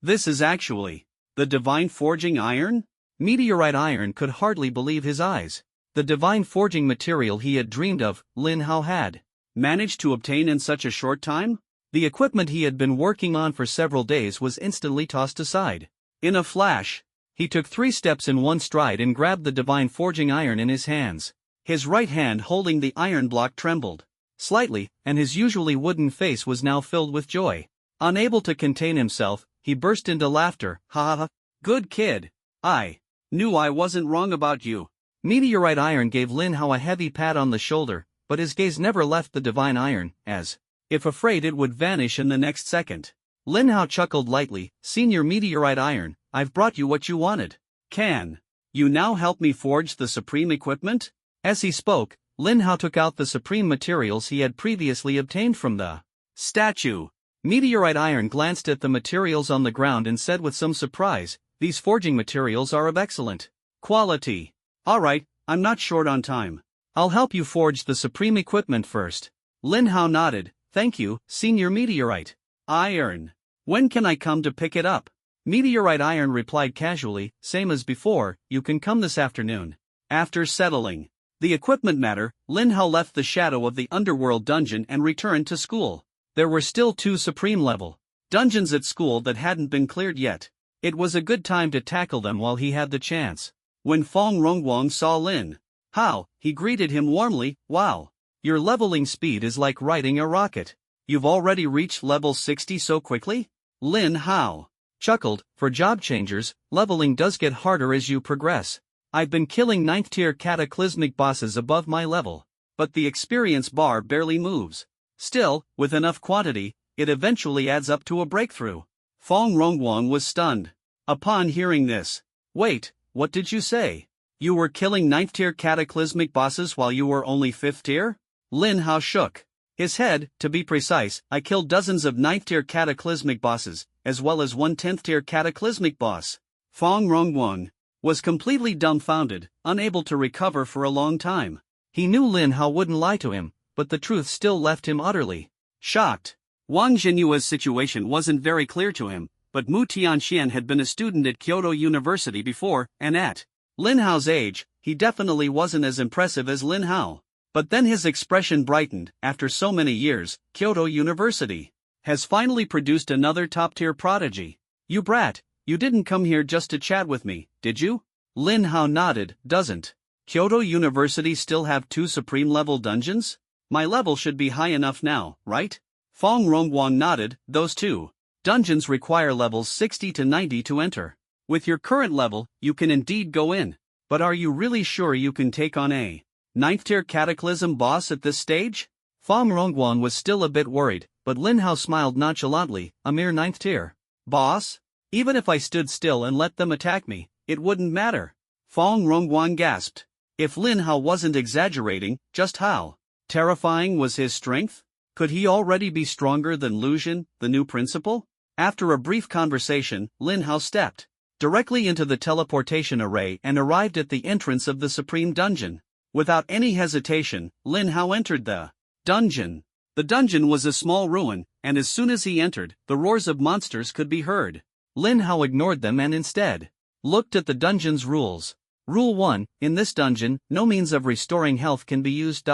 Speaker 2: is actually the Divine Forging Iron? Meteorite Iron could hardly believe his eyes. The Divine Forging material he had dreamed of, Lin Hao had managed to obtain in such a short time? The equipment he had been working on for several days was instantly tossed aside. In a flash, he took 3 steps in one stride and grabbed the Divine Forging Iron in his hands. His right hand holding the iron block trembled slightly, and his usually wooden face was now filled with joy. Unable to contain himself, he burst into laughter. "Ha ha, good kid. I knew I wasn't wrong about you." Meteorite Iron gave Lin Hao a heavy pat on the shoulder, but his gaze never left the Divine Iron, as if afraid it would vanish in the next second. Lin Hao chuckled lightly, "Senior Meteorite Iron, I've brought you what you wanted. Can you now help me forge the supreme equipment?" As he spoke, Lin Hao took out the supreme materials he had previously obtained from the statue. Meteorite Iron glanced at the materials on the ground and said with some surprise, "These forging materials are of excellent quality. Alright, I'm not short on time. I'll help you forge the supreme equipment first." Lin Hao nodded, "Thank you, Senior Meteorite Iron. When can I come to pick it up?" Meteorite Iron replied casually, "Same as before, you can come this afternoon." After settling the equipment matter, Lin Hao left the shadow of the underworld dungeon and returned to school. There were still 2 supreme level dungeons at school that hadn't been cleared yet. It was a good time to tackle them while he had the chance. When Fong Rongguang saw Lin Hao, he greeted him warmly. "Wow, your leveling speed is like riding a rocket. You've already reached level 60 so quickly?" Lin Hao chuckled, "For job changers, leveling does get harder as you progress. I've been killing 9th tier cataclysmic bosses above my level, but the experience bar barely moves. Still, with enough quantity, it eventually adds up to a breakthrough." Fong Rongguang was stunned upon hearing this. "Wait, what did you say? You were killing 9th tier cataclysmic bosses while you were only 5th tier? Lin Hao shook his head. "To be precise, I killed dozens of 9th tier cataclysmic bosses, as well as one 10th tier cataclysmic boss." Fong Rongguang was completely dumbfounded, unable to recover for a long time. He knew Lin Hao wouldn't lie to him, but the truth still left him utterly shocked. Wang Jinyue's situation wasn't very clear to him, but Mu Tianxian had been a student at Kyoto University before, and at Lin Hao's age, he definitely wasn't as impressive as Lin Hao. But then his expression brightened. After so many years, Kyoto University has finally produced another top-tier prodigy. "You brat, you didn't come here just to chat with me, did you?" Lin Hao nodded. "Doesn't Kyoto University still have 2 supreme-level dungeons?" My level should be high enough now, right? Fong Rongguan nodded. Those two dungeons require levels 60 to 90 to enter. With your current level, you can indeed go in. But are you really sure you can take on a 9th tier Cataclysm boss at this stage? Fong Rongguan was still a bit worried, but Lin Hao smiled nonchalantly. A mere 9th tier boss? Even if I stood still and let them attack me, it wouldn't matter. Fong Rongguan gasped. If Lin Hao wasn't exaggerating, just how terrifying was his strength? Could he already be stronger than Lu Xun, the new principal? After a brief conversation, Lin Hao stepped directly into the teleportation array and arrived at the entrance of the Supreme Dungeon. Without any hesitation, Lin Hao entered the dungeon. The dungeon was a small ruin, and as soon as he entered, the roars of monsters could be heard. Lin Hao ignored them and instead looked at the dungeon's rules. Rule 1, in this dungeon, no means of restoring health can be used.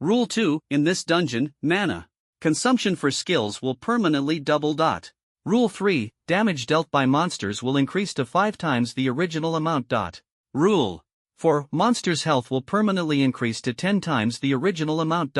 Speaker 2: Rule 2, in this dungeon, mana consumption for skills will permanently double. Rule 3, damage dealt by monsters will increase to 5 times the original amount. Rule 4, monsters' health will permanently increase to 10 times the original amount.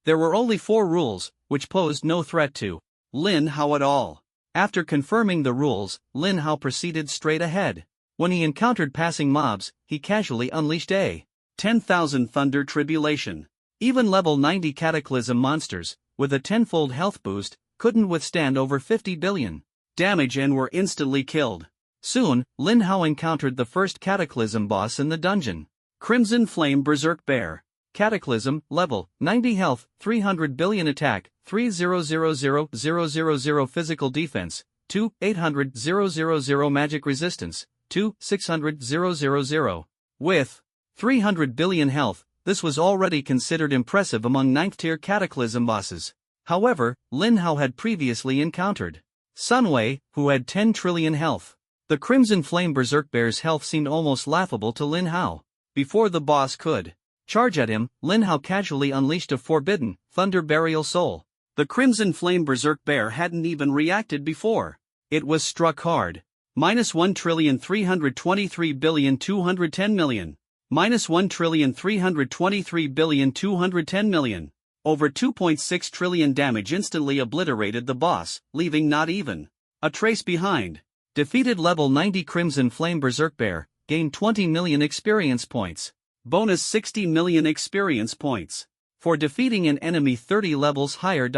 Speaker 2: There were only 4 rules, which posed no threat to Lin Hao at all. After confirming the rules, Lin Hao proceeded straight ahead. When he encountered passing mobs, he casually unleashed a 10,000 Thunder Tribulation. Even level 90 Cataclysm monsters, with a 10-fold health boost, couldn't withstand over 50 billion damage and were instantly killed. Soon, Lin Hao encountered the first Cataclysm boss in the dungeon. Crimson Flame Berserk Bear. Cataclysm, level, 90 health, 300 billion attack, 300,000 physical defense, 2,800,000 magic resistance, 2,600,000. With 300 billion health, this was already considered impressive among 9th tier Cataclysm bosses. However, Lin Hao had previously encountered Sun Wei, who had 10 trillion health. The Crimson Flame Berserk Bear's health seemed almost laughable to Lin Hao. Before the boss could charge at him, Lin Hao casually unleashed a forbidden Thunder Burial Soul. The Crimson Flame Berserk Bear hadn't even reacted before. It was struck hard. -1,323,210,000,000. -1,323,210,000,000. Over 2.6 trillion damage instantly obliterated the boss, leaving not even a trace behind. Defeated level 90 Crimson Flame Berserk Bear, gained 20 million experience points. Bonus 60 million experience points. For defeating an enemy 30 levels higher.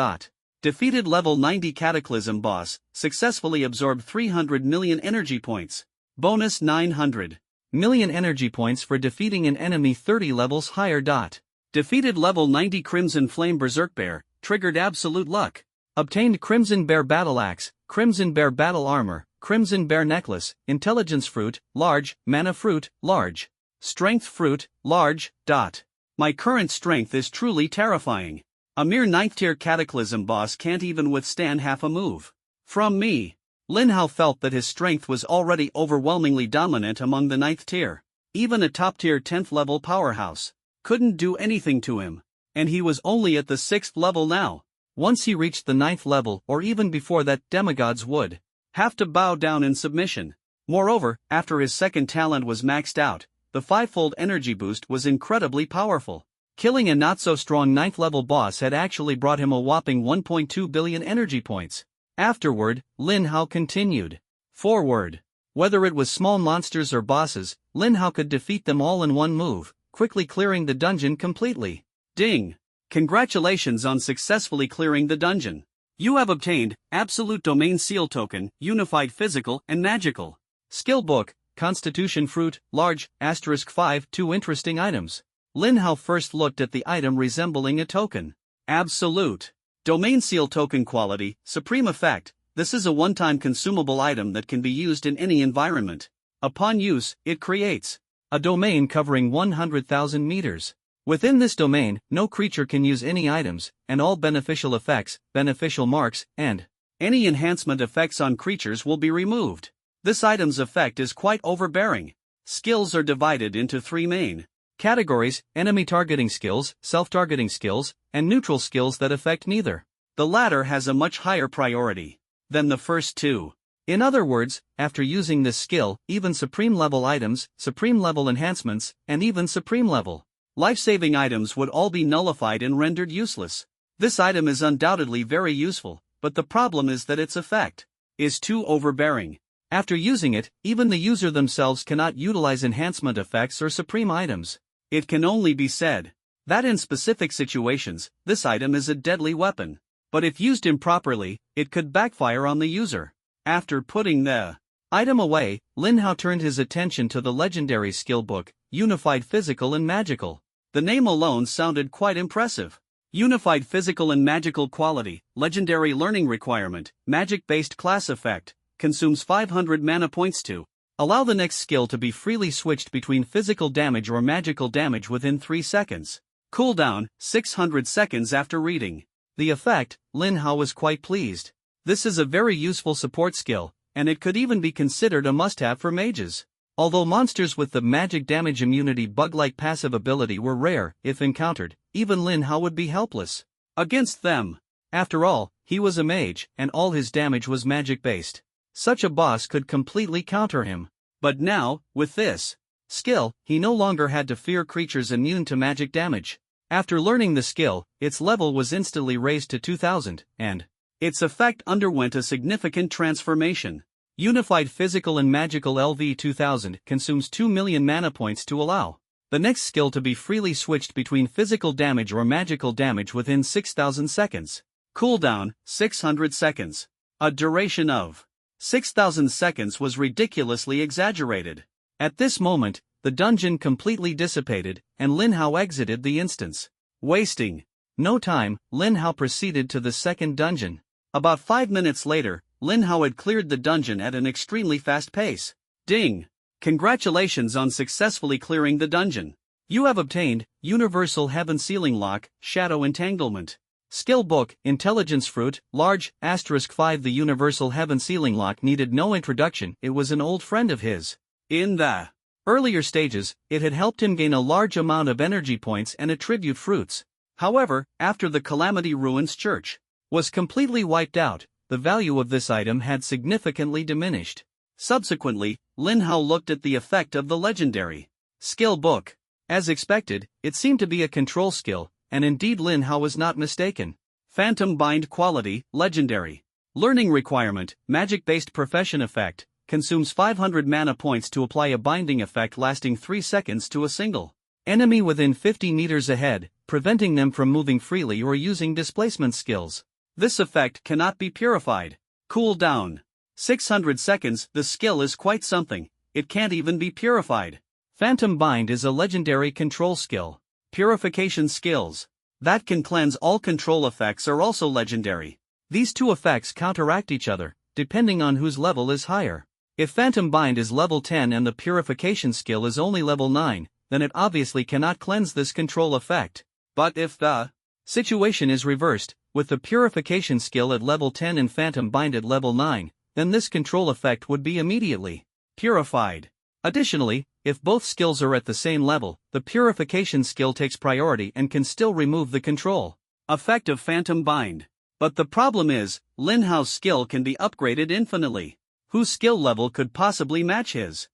Speaker 2: Defeated level 90 Cataclysm boss, successfully absorbed 300 million energy points. Bonus 900 million energy points for defeating an enemy 30 levels higher. Defeated level 90 Crimson Flame Berserk Bear, triggered absolute luck. Obtained Crimson Bear Battle Axe, Crimson Bear Battle Armor, Crimson Bear Necklace, Intelligence Fruit, large, Mana Fruit, large, Strength Fruit, large. My current strength is truly terrifying. A mere 9th tier Cataclysm boss can't even withstand half a move from me. Lin Hao felt that his strength was already overwhelmingly dominant among the 9th tier. Even a top tier 10th level powerhouse couldn't do anything to him. And he was only at the 6th level now. Once he reached the 9th level or even before that, demigods would have to bow down in submission. Moreover, after his second talent was maxed out, the 5-fold energy boost was incredibly powerful. Killing a not-so-strong 9th level boss had actually brought him a whopping 1.2 billion energy points. Afterward, Lin Hao continued forward. Whether it was small monsters or bosses, Lin Hao could defeat them all in one move, quickly clearing the dungeon completely. Ding! Congratulations on successfully clearing the dungeon. You have obtained Absolute Domain Seal Token, Unified Physical and Magical Skill Book, Constitution Fruit, large, *5. 2 interesting items. Lin Hao first looked at the item resembling a token. Absolute Domain Seal Token quality, supreme effect. This is a one-time consumable item that can be used in any environment. Upon use, it creates a domain covering 100,000 meters. Within this domain, no creature can use any items, and all beneficial effects, beneficial marks, and any enhancement effects on creatures will be removed. This item's effect is quite overbearing. Skills are divided into 3 main categories: enemy targeting skills, self-targeting skills, and neutral skills that affect neither. The latter has a much higher priority than the first 2. In other words, after using this skill, even supreme level items, supreme level enhancements, and even supreme level life-saving items would all be nullified and rendered useless. This item is undoubtedly very useful, but the problem is that its effect is too overbearing. After using it, even the user themselves cannot utilize enhancement effects or supreme items. It can only be said that in specific situations, this item is a deadly weapon. But if used improperly, it could backfire on the user. After putting the item away, Lin Hao turned his attention to the legendary skill book, Unified Physical and Magical. The name alone sounded quite impressive. Unified Physical and Magical Quality, Legendary Learning Requirement, Magic-Based Class Effect, consumes 500 mana points to allow the next skill to be freely switched between physical damage or magical damage within 3 seconds. Cooldown, 600 seconds after reading the effect. Lin Hao was quite pleased. This is a very useful support skill, and it could even be considered a must-have for mages. Although monsters with the magic damage immunity bug-like passive ability were rare, if encountered, even Lin Hao would be helpless against them. After all, he was a mage, and all his damage was magic-based. Such a boss could completely counter him. But now, with this skill, he no longer had to fear creatures immune to magic damage. After learning the skill, its level was instantly raised to 2000, and its effect underwent a significant transformation. Unified Physical and Magical LV 2000 consumes 2 million mana points to allow the next skill to be freely switched between physical damage or magical damage within 6000 seconds. Cooldown, 600 seconds. A duration of 6000 seconds was ridiculously exaggerated. At this moment, the dungeon completely dissipated, and Lin Hao exited the instance. Wasting no time, Lin Hao proceeded to the second dungeon. About 5 minutes later, Lin Hao had cleared the dungeon at an extremely fast pace. Ding! Congratulations on successfully clearing the dungeon. You have obtained Universal Heaven Sealing Lock, Shadow Entanglement. Skill Book, Intelligence Fruit, large, *5. The Universal Heaven Sealing Lock needed no introduction, it was an old friend of his. In the earlier stages, it had helped him gain a large amount of energy points and attribute fruits. However, after the Calamity Ruins Church was completely wiped out, the value of this item had significantly diminished. Subsequently, Lin Hao looked at the effect of the legendary skill book. As expected, it seemed to be a control skill, and indeed Lin Hao was not mistaken. Phantom Bind Quality, Legendary. Learning Requirement, Magic-Based Profession Effect, consumes 500 mana points to apply a binding effect lasting 3 seconds to a single enemy within 50 meters ahead, preventing them from moving freely or using displacement skills. This effect cannot be purified. Cooldown, 600 seconds. The skill is quite something, it can't even be purified. Phantom Bind is a legendary control skill. Purification skills that can cleanse all control effects are also legendary. These two effects counteract each other, depending on whose level is higher. If Phantom Bind is level 10 and the purification skill is only level 9, then it obviously cannot cleanse this control effect. But if the situation is reversed, with the purification skill at level 10 and Phantom Bind at level 9, then this control effect would be immediately purified. Additionally, if both skills are at the same level, the purification skill takes priority and can still remove the control effect of Phantom Bind. But the problem is, Lin Hao's skill can be upgraded infinitely. Whose skill level could possibly match his?